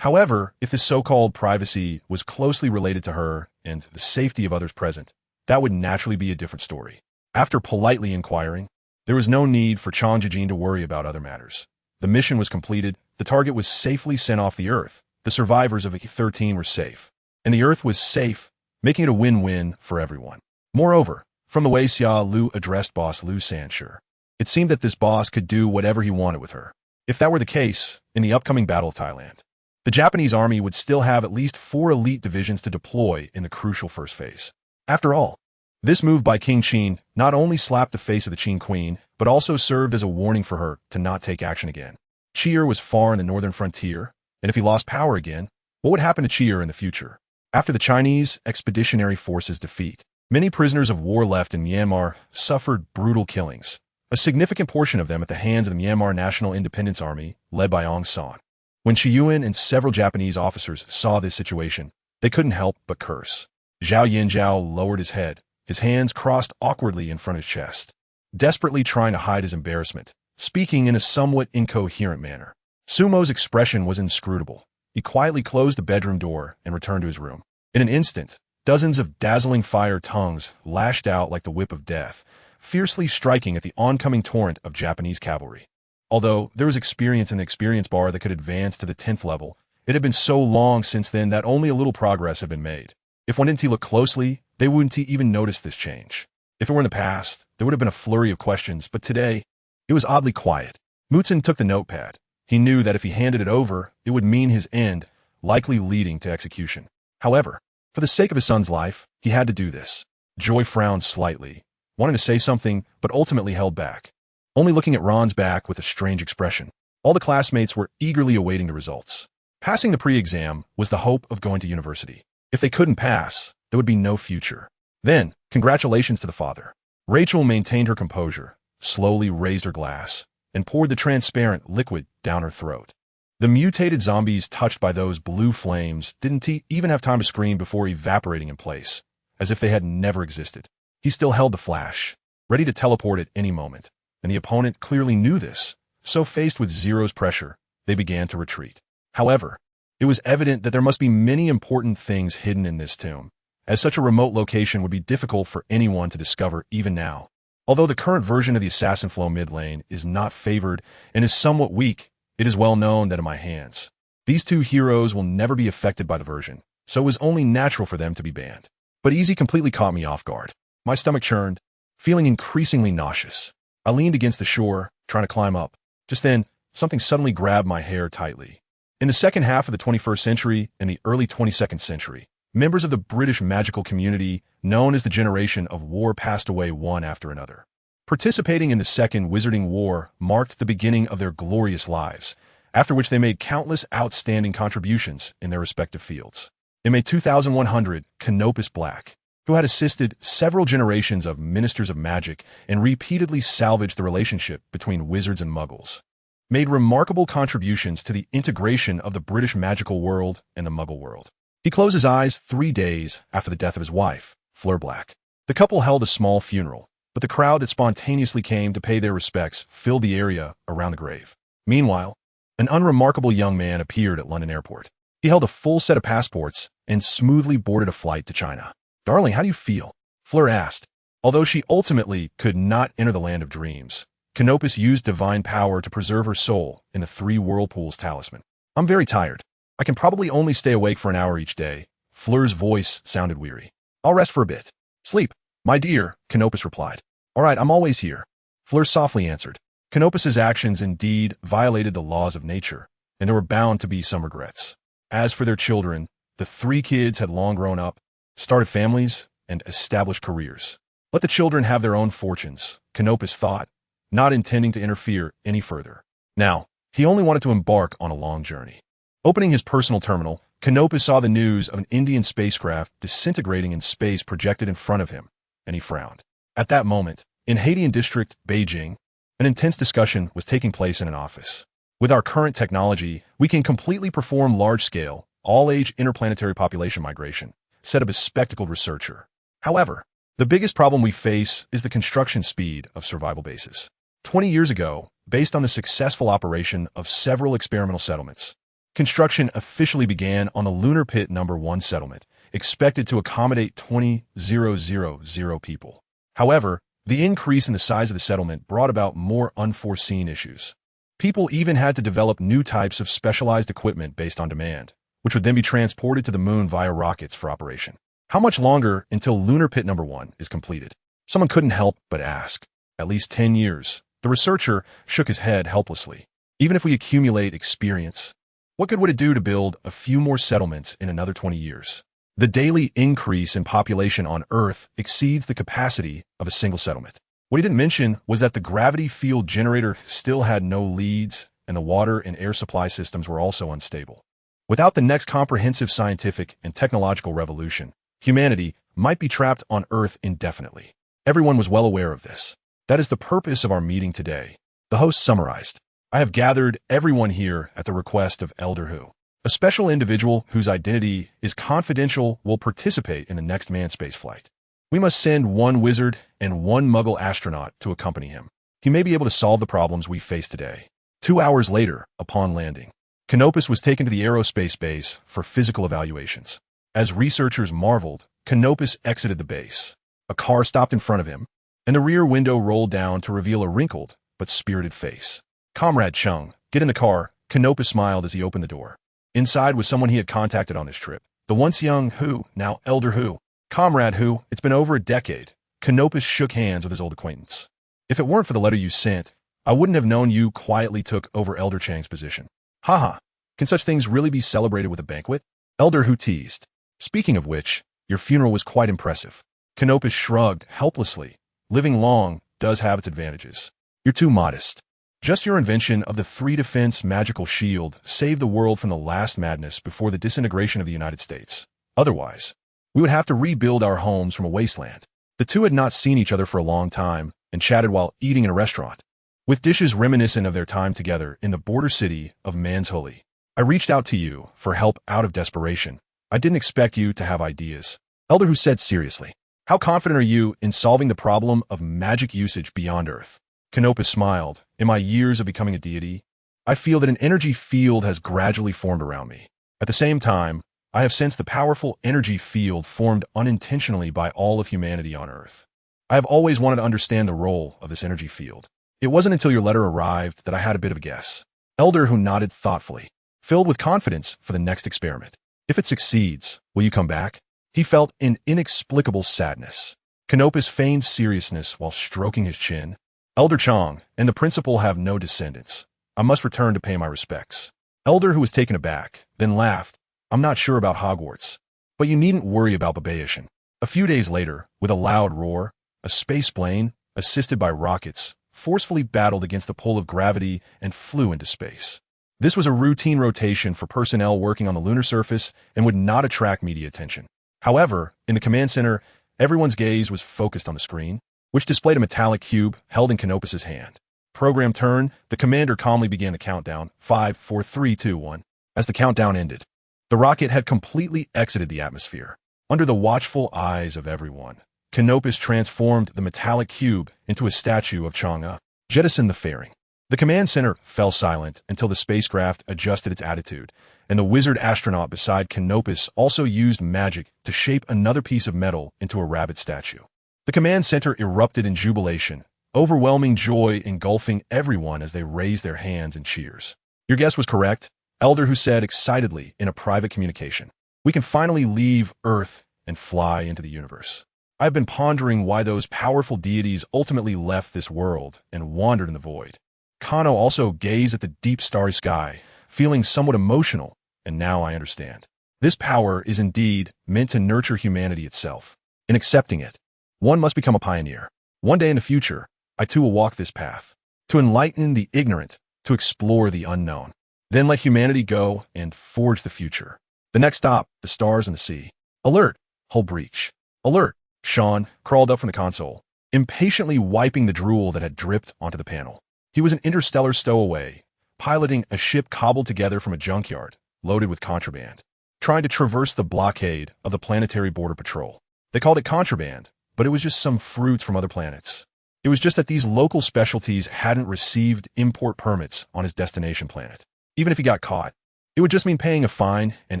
However, if this so-called privacy was closely related to her and the safety of others present, that would naturally be a different story. After politely inquiring, there was no need for Chang Jijin to worry about other matters. The mission was completed, the target was safely sent off the Earth, the survivors of 13 were safe, and the Earth was safe, making it a win-win for everyone. Moreover, from the way Xia Lu addressed boss Lu Sanshur, it seemed that this boss could do whatever he wanted with her. If that were the case, in the upcoming Battle of Thailand, the Japanese army would still have at least 4 elite divisions to deploy in the crucial first phase. After all, this move by King Qin not only slapped the face of the Qin Queen, but also served as a warning for her to not take action again. Chi'er was far in the northern frontier, and if he lost power again, what would happen to Chi'er in the future? After the Chinese Expeditionary Forces defeat, many prisoners of war left in Myanmar suffered brutal killings, a significant portion of them at the hands of the Myanmar National Independence Army, led by Aung San. When Chi Yuan and several Japanese officers saw this situation, they couldn't help but curse. Zhao Yinzhao lowered his head, his hands crossed awkwardly in front of his chest, desperately trying to hide his embarrassment, speaking in a somewhat incoherent manner. Sumo's expression was inscrutable. He quietly closed the bedroom door and returned to his room. In an instant, dozens of dazzling fire tongues lashed out like the whip of death, fiercely striking at the oncoming torrent of Japanese cavalry. Although there was experience in the experience bar that could advance to the 10th level, it had been so long since then that only a little progress had been made. If one didn't look closely, they wouldn't even notice this change. If it were in the past, there would have been a flurry of questions, but today, it was oddly quiet. Mutsun took the notepad. He knew that if he handed it over, it would mean his end, likely leading to execution. However, for the sake of his son's life, he had to do this. Joy frowned slightly, wanting to say something, but ultimately held back, only looking at Ron's back with a strange expression. All the classmates were eagerly awaiting the results. Passing the pre-exam was the hope of going to university. If they couldn't pass, there would be no future. Then, congratulations to the father. Rachel maintained her composure, slowly raised her glass, and poured the transparent liquid down her throat. The mutated zombies touched by those blue flames didn't even have time to scream before evaporating in place, as if they had never existed. He still held the flash, ready to teleport at any moment, and the opponent clearly knew this, so faced with Zero's pressure, they began to retreat. However, it was evident that there must be many important things hidden in this tomb, as such a remote location would be difficult for anyone to discover even now. Although the current version of the Assassin Flow mid lane is not favored and is somewhat weak, it is well known that in my hands, these 2 heroes will never be affected by the version, so it was only natural for them to be banned. But Easy completely caught me off guard. My stomach churned, feeling increasingly nauseous. I leaned against the shore, trying to climb up. Just then, something suddenly grabbed my hair tightly. In the second half of the 21st century and the early 22nd century, members of the British magical community, known as the Generation of War, passed away one after another. Participating in the Second Wizarding War marked the beginning of their glorious lives, after which they made countless outstanding contributions in their respective fields. In May 2100, Canopus Black, who had assisted several generations of ministers of magic and repeatedly salvaged the relationship between wizards and muggles, made remarkable contributions to the integration of the British magical world and the muggle world. He closed his eyes 3 days after the death of his wife, Fleur Black. The couple held a small funeral, but the crowd that spontaneously came to pay their respects filled the area around the grave. Meanwhile, an unremarkable young man appeared at London Airport. He held a full set of passports and smoothly boarded a flight to China. "Darling, how do you feel?" Fleur asked. Although she ultimately could not enter the land of dreams, Canopus used divine power to preserve her soul in the 3 whirlpools talisman. "I'm very tired. I can probably only stay awake for an hour each day." Fleur's voice sounded weary. "I'll rest for a bit." "Sleep, my dear," Canopus replied. "All right, I'm always here." Fleur softly answered. Canopus's actions indeed violated the laws of nature, and there were bound to be some regrets. As for their children, the 3 kids had long grown up, started families, and established careers. Let the children have their own fortunes, Canopus thought, not intending to interfere any further. Now, he only wanted to embark on a long journey. Opening his personal terminal, Canopus saw the news of an Indian spacecraft disintegrating in space projected in front of him, and he frowned. At that moment, in Haitian district, Beijing, an intense discussion was taking place in an office. With our current technology, we can completely perform large-scale, all-age interplanetary population migration, said a bespectacled researcher. However, the biggest problem we face is the construction speed of survival bases. 20 years ago, based on the successful operation of several experimental settlements, construction officially began on the Lunar Pit No. 1 settlement, expected to accommodate 20,000 people. However, the increase in the size of the settlement brought about more unforeseen issues. People even had to develop new types of specialized equipment based on demand, which would then be transported to the moon via rockets for operation. How much longer until Lunar Pit No. 1 is completed? Someone couldn't help but ask. At least 10 years. The researcher shook his head helplessly. Even if we accumulate experience, what good would it do to build a few more settlements in another 20 years? The daily increase in population on Earth exceeds the capacity of a single settlement. What he didn't mention was that the gravity field generator still had no leads, and the water and air supply systems were also unstable. Without the next comprehensive scientific and technological revolution, humanity might be trapped on Earth indefinitely. Everyone was well aware of this. That is the purpose of our meeting today. The host summarized. I have gathered everyone here at the request of Elder.He. A special individual whose identity is confidential will participate in the next manned spaceflight. We must send 1 wizard and 1 muggle astronaut to accompany him. He may be able to solve the problems we face today. 2 hours later, upon landing, Canopus was taken to the aerospace base for physical evaluations. As researchers marveled, Canopus exited the base. A car stopped in front of him, and the rear window rolled down to reveal a wrinkled but spirited face. Comrade Chung, get in the car, Canopus smiled as he opened the door. Inside was someone he had contacted on this trip. The once young He, now Elder.He. Comrade He, it's been over a decade. Canopus shook hands with his old acquaintance. If it weren't for the letter you sent, I wouldn't have known you quietly took over Elder Chang's position. Haha, can such things really be celebrated with a banquet? Elder.He teased. Speaking of which, your funeral was quite impressive. Canopus shrugged helplessly. Living long does have its advantages. You're too modest. Just your invention of the 3-defense magical shield saved the world from the last madness before the disintegration of the United States. Otherwise, we would have to rebuild our homes from a wasteland. The two had not seen each other for a long time and chatted while eating in a restaurant, with dishes reminiscent of their time together in the border city of Manshuli. I reached out to you for help out of desperation. I didn't expect you to have ideas. Elder.He said seriously. How confident are you in solving the problem of magic usage beyond Earth? Canopus smiled. In my years of becoming a deity, I feel that an energy field has gradually formed around me. At the same time, I have sensed the powerful energy field formed unintentionally by all of humanity on Earth. I have always wanted to understand the role of this energy field. It wasn't until your letter arrived that I had a bit of a guess. Elder.He nodded thoughtfully, filled with confidence for the next experiment. If it succeeds, will you come back? He felt an inexplicable sadness. Canopus feigned seriousness while stroking his chin. Elder Chong and the principal have no descendants. I must return to pay my respects. Elder.He was taken aback, then laughed. I'm not sure about Hogwarts, but you needn't worry about Babayation. A few days later, with a loud roar, a space plane, assisted by rockets, forcefully battled against the pull of gravity and flew into space. This was a routine rotation for personnel working on the lunar surface and would not attract media attention. However, in the command center, everyone's gaze was focused on the screen, which displayed a metallic cube held in Canopus's hand. Program turn, the commander calmly began the countdown, 5, 4, 3, 2, 1. As the countdown ended, the rocket had completely exited the atmosphere. Under the watchful eyes of everyone, Canopus transformed the metallic cube into a statue of Chang'e, jettisoned the fairing. The command center fell silent until the spacecraft adjusted its attitude, and the wizard astronaut beside Canopus also used magic to shape another piece of metal into a rabbit statue. The command center erupted in jubilation, overwhelming joy engulfing everyone as they raised their hands in cheers. Your guess was correct, Elder.He said excitedly in a private communication. We can finally leave Earth and fly into the universe. I've been pondering why those powerful deities ultimately left this world and wandered in the void. Kano also gazed at the deep starry sky, feeling somewhat emotional, and now I understand. This power is indeed meant to nurture humanity itself. In accepting it, one must become a pioneer. One day in the future, I too will walk this path, to enlighten the ignorant, to explore the unknown. Then let humanity go and forge the future. The next stop, the stars and the sea. Alert, hull breach. Alert. Sean crawled up from the console, impatiently wiping the drool that had dripped onto the panel. He was an interstellar stowaway, piloting a ship cobbled together from a junkyard, loaded with contraband, trying to traverse the blockade of the Planetary Border Patrol. They called it contraband, but it was just some fruits from other planets. It was just that these local specialties hadn't received import permits on his destination planet. Even if he got caught, it would just mean paying a fine and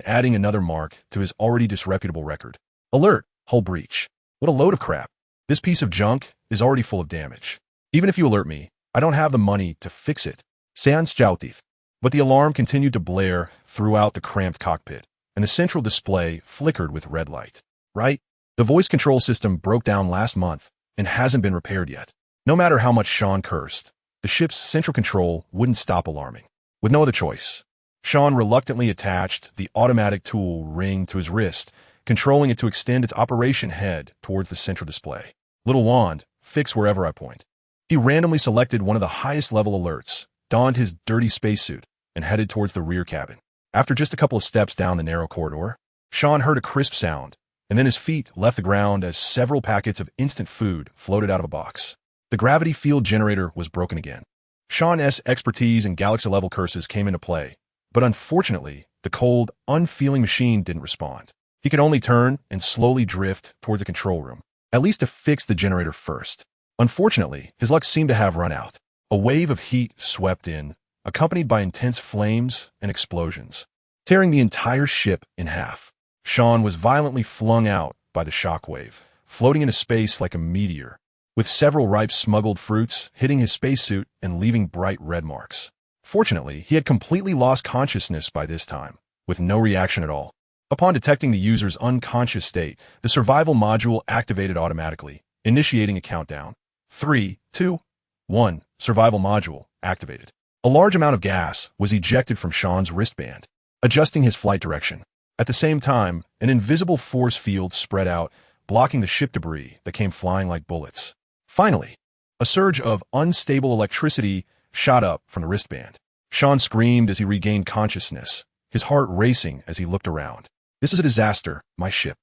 adding another mark to his already disreputable record. Alert, hull breach. What a load of crap. This piece of junk is already full of damage. Even if you alert me, I don't have the money to fix it. Sans joutif. But the alarm continued to blare throughout the cramped cockpit, and the central display flickered with red light. Right? The voice control system broke down last month and hasn't been repaired yet. No matter how much Sean cursed, the ship's central control wouldn't stop alarming. With no other choice, Sean reluctantly attached the automatic tool ring to his wrist, controlling it to extend its operation head towards the central display. Little wand, fix wherever I point. He randomly selected one of the highest level alerts, donned his dirty spacesuit, and headed towards the rear cabin. After just a couple of steps down the narrow corridor, Sean heard a crisp sound, and then his feet left the ground as several packets of instant food floated out of a box. The gravity field generator was broken again. Sean's expertise in galaxy-level curses came into play, but unfortunately, the cold, unfeeling machine didn't respond. He could only turn and slowly drift towards the control room, at least to fix the generator first. Unfortunately, his luck seemed to have run out. A wave of heat swept in, accompanied by intense flames and explosions, tearing the entire ship in half. Sean was violently flung out by the shockwave, floating into space like a meteor, with several ripe smuggled fruits hitting his spacesuit and leaving bright red marks. Fortunately, he had completely lost consciousness by this time, with no reaction at all. Upon detecting the user's unconscious state, the survival module activated automatically, initiating a countdown. 3, 2, 1. Survival module activated. A large amount of gas was ejected from Sean's wristband, adjusting his flight direction. At the same time, an invisible force field spread out, blocking the ship debris that came flying like bullets. Finally, a surge of unstable electricity shot up from the wristband. Sean screamed as he regained consciousness, his heart racing as he looked around. This is a disaster, my ship.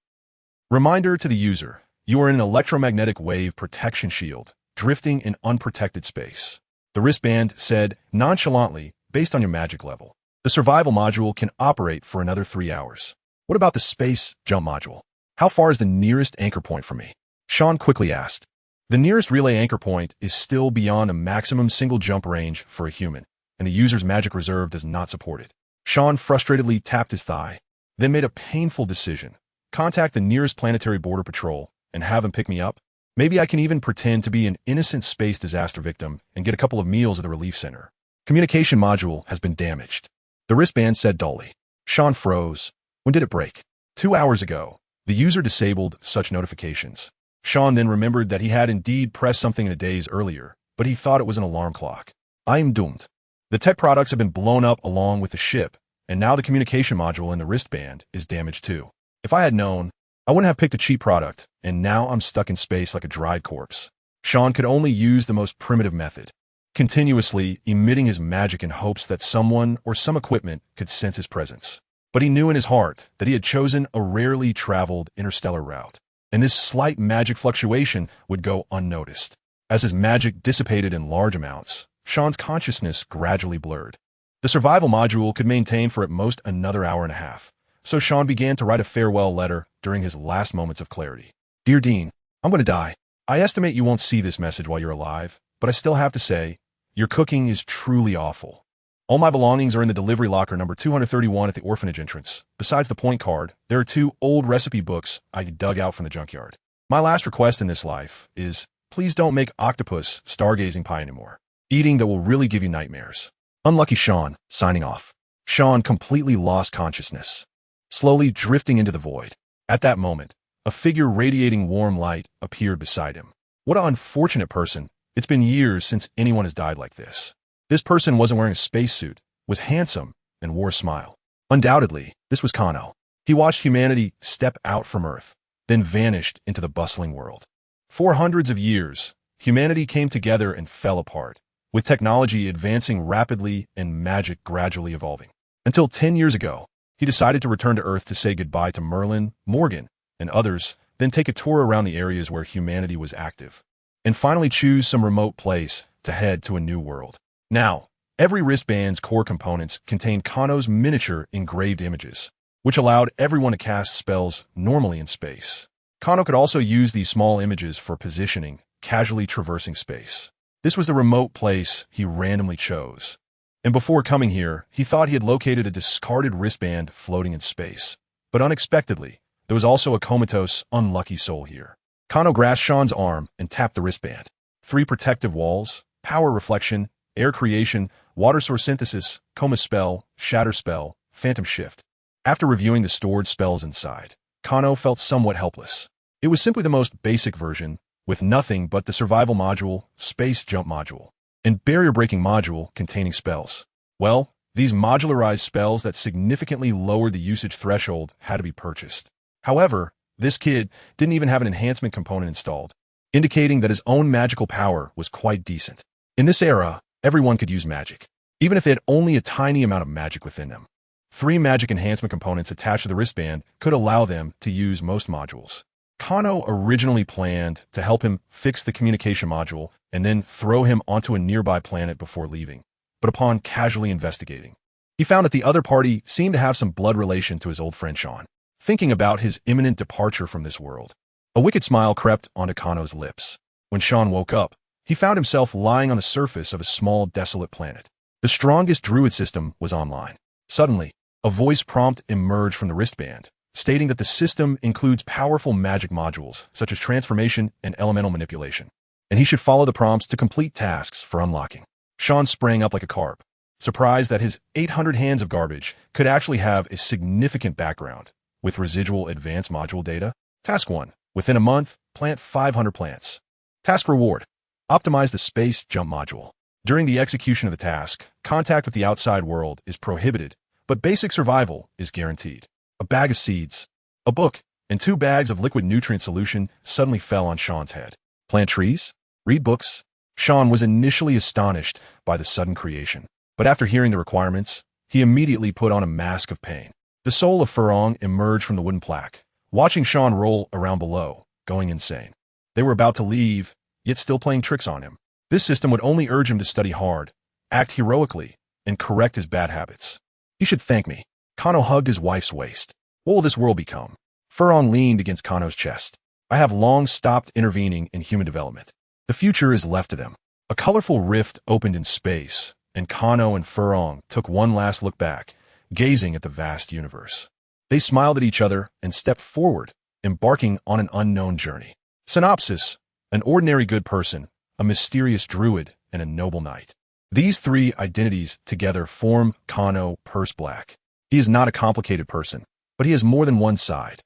Reminder to the user, you are in an electromagnetic wave protection shield, drifting in unprotected space. The wristband said nonchalantly, based on your magic level. The survival module can operate for another 3 hours. What about the space jump module? How far is the nearest anchor point from me? Sean quickly asked. The nearest relay anchor point is still beyond a maximum single jump range for a human, and the user's magic reserve does not support it. Sean frustratedly tapped his thigh, then made a painful decision. Contact the nearest Planetary Border Patrol and have them pick me up. Maybe I can even pretend to be an innocent space disaster victim and get a couple of meals at the relief center. Communication module has been damaged. The wristband said dully. Sean froze. When did it break? 2 hours ago. The user disabled such notifications. Sean then remembered that he had indeed pressed something in the days earlier, but he thought it was an alarm clock. I am doomed. The tech products have been blown up along with the ship, and now the communication module in the wristband is damaged too. If I had known, I wouldn't have picked a cheap product, and now I'm stuck in space like a dried corpse. Sean could only use the most primitive method, continuously emitting his magic in hopes that someone or some equipment could sense his presence. But he knew in his heart that he had chosen a rarely traveled interstellar route, and this slight magic fluctuation would go unnoticed. As his magic dissipated in large amounts, Sean's consciousness gradually blurred. The survival module could maintain for at most another hour and a half, so Sean began to write a farewell letter during his last moments of clarity. Dear Dean, I'm going to die. I estimate you won't see this message while you're alive, but I still have to say, your cooking is truly awful. All my belongings are in the delivery locker number 231 at the orphanage entrance. Besides the point card, there are 2 old recipe books I dug out from the junkyard. My last request in this life is, please don't make octopus stargazing pie anymore. Eating that will really give you nightmares. Unlucky Sean, signing off. Sean completely lost consciousness, slowly drifting into the void. At that moment, A figure radiating warm light appeared beside him. What an unfortunate person. It's been years since anyone has died like this. This person wasn't wearing a spacesuit, was handsome, and wore a smile. Undoubtedly, this was Kano. He watched humanity step out from Earth, then vanished into the bustling world. For hundreds of years, humanity came together and fell apart, with technology advancing rapidly and magic gradually evolving. Until 10 years ago, he decided to return to Earth to say goodbye to Merlin, Morgan, and others, then take a tour around the areas where humanity was active, and finally choose some remote place to head to a new world. Now, every wristband's core components contained Kano's miniature engraved images, which allowed everyone to cast spells normally in space. Kano could also use these small images for positioning, casually traversing space. This was the remote place he randomly chose. And before coming here, he thought he had located a discarded wristband floating in space. But unexpectedly, there was also a comatose, unlucky soul here. Kano grasped Sean's arm and tapped the wristband. 3 protective walls, power reflection, air creation, water source synthesis, coma spell, shatter spell, phantom shift. After reviewing the stored spells inside, Kano felt somewhat helpless. It was simply the most basic version, with nothing but the survival module, space jump module, and barrier-breaking module containing spells. Well, these modularized spells that significantly lowered the usage threshold had to be purchased. However, this kid didn't even have an enhancement component installed, indicating that his own magical power was quite decent. In this era, everyone could use magic, even if they had only a tiny amount of magic within them. 3 magic enhancement components attached to the wristband could allow them to use most modules. Kano originally planned to help him fix the communication module and then throw him onto a nearby planet before leaving. But upon casually investigating, he found that the other party seemed to have some blood relation to his old friend Sean. Thinking about his imminent departure from this world, a wicked smile crept onto Kano's lips. When Sean woke up, he found himself lying on the surface of a small, desolate planet. The strongest druid system was online. Suddenly, a voice prompt emerged from the wristband, stating that the system includes powerful magic modules, such as transformation and elemental manipulation, and he should follow the prompts to complete tasks for unlocking. Sean sprang up like a carp, surprised that his 800 hands of garbage could actually have a significant background, with residual advanced module data. Task 1. Within a month, plant 500 plants. Task reward. Optimize the space jump module. During the execution of the task, contact with the outside world is prohibited, but basic survival is guaranteed. A bag of seeds, a book, and 2 bags of liquid nutrient solution suddenly fell on Sean's head. Plant trees? Read books? Sean was initially astonished by the sudden creation, but after hearing the requirements, he immediately put on a mask of pain. The soul of fromOak emerged from the wooden plaque, watching Sean roll around below, going insane. They were about to leave, yet still playing tricks on him. This system would only urge him to study hard, act heroically, and correct his bad habits. He should thank me. Kano hugged his wife's waist. What will this world become? fromOak leaned against Kano's chest. I have long stopped intervening in human development. The future is left to them. A colorful rift opened in space, and Kano and fromOak took one last look back, gazing at the vast universe. They smiled at each other and stepped forward, embarking on an unknown journey. Synopsis: an ordinary good person, a mysterious druid, and a noble knight. These 3 identities together form Canopus Black. He is not a complicated person, but he has more than one side.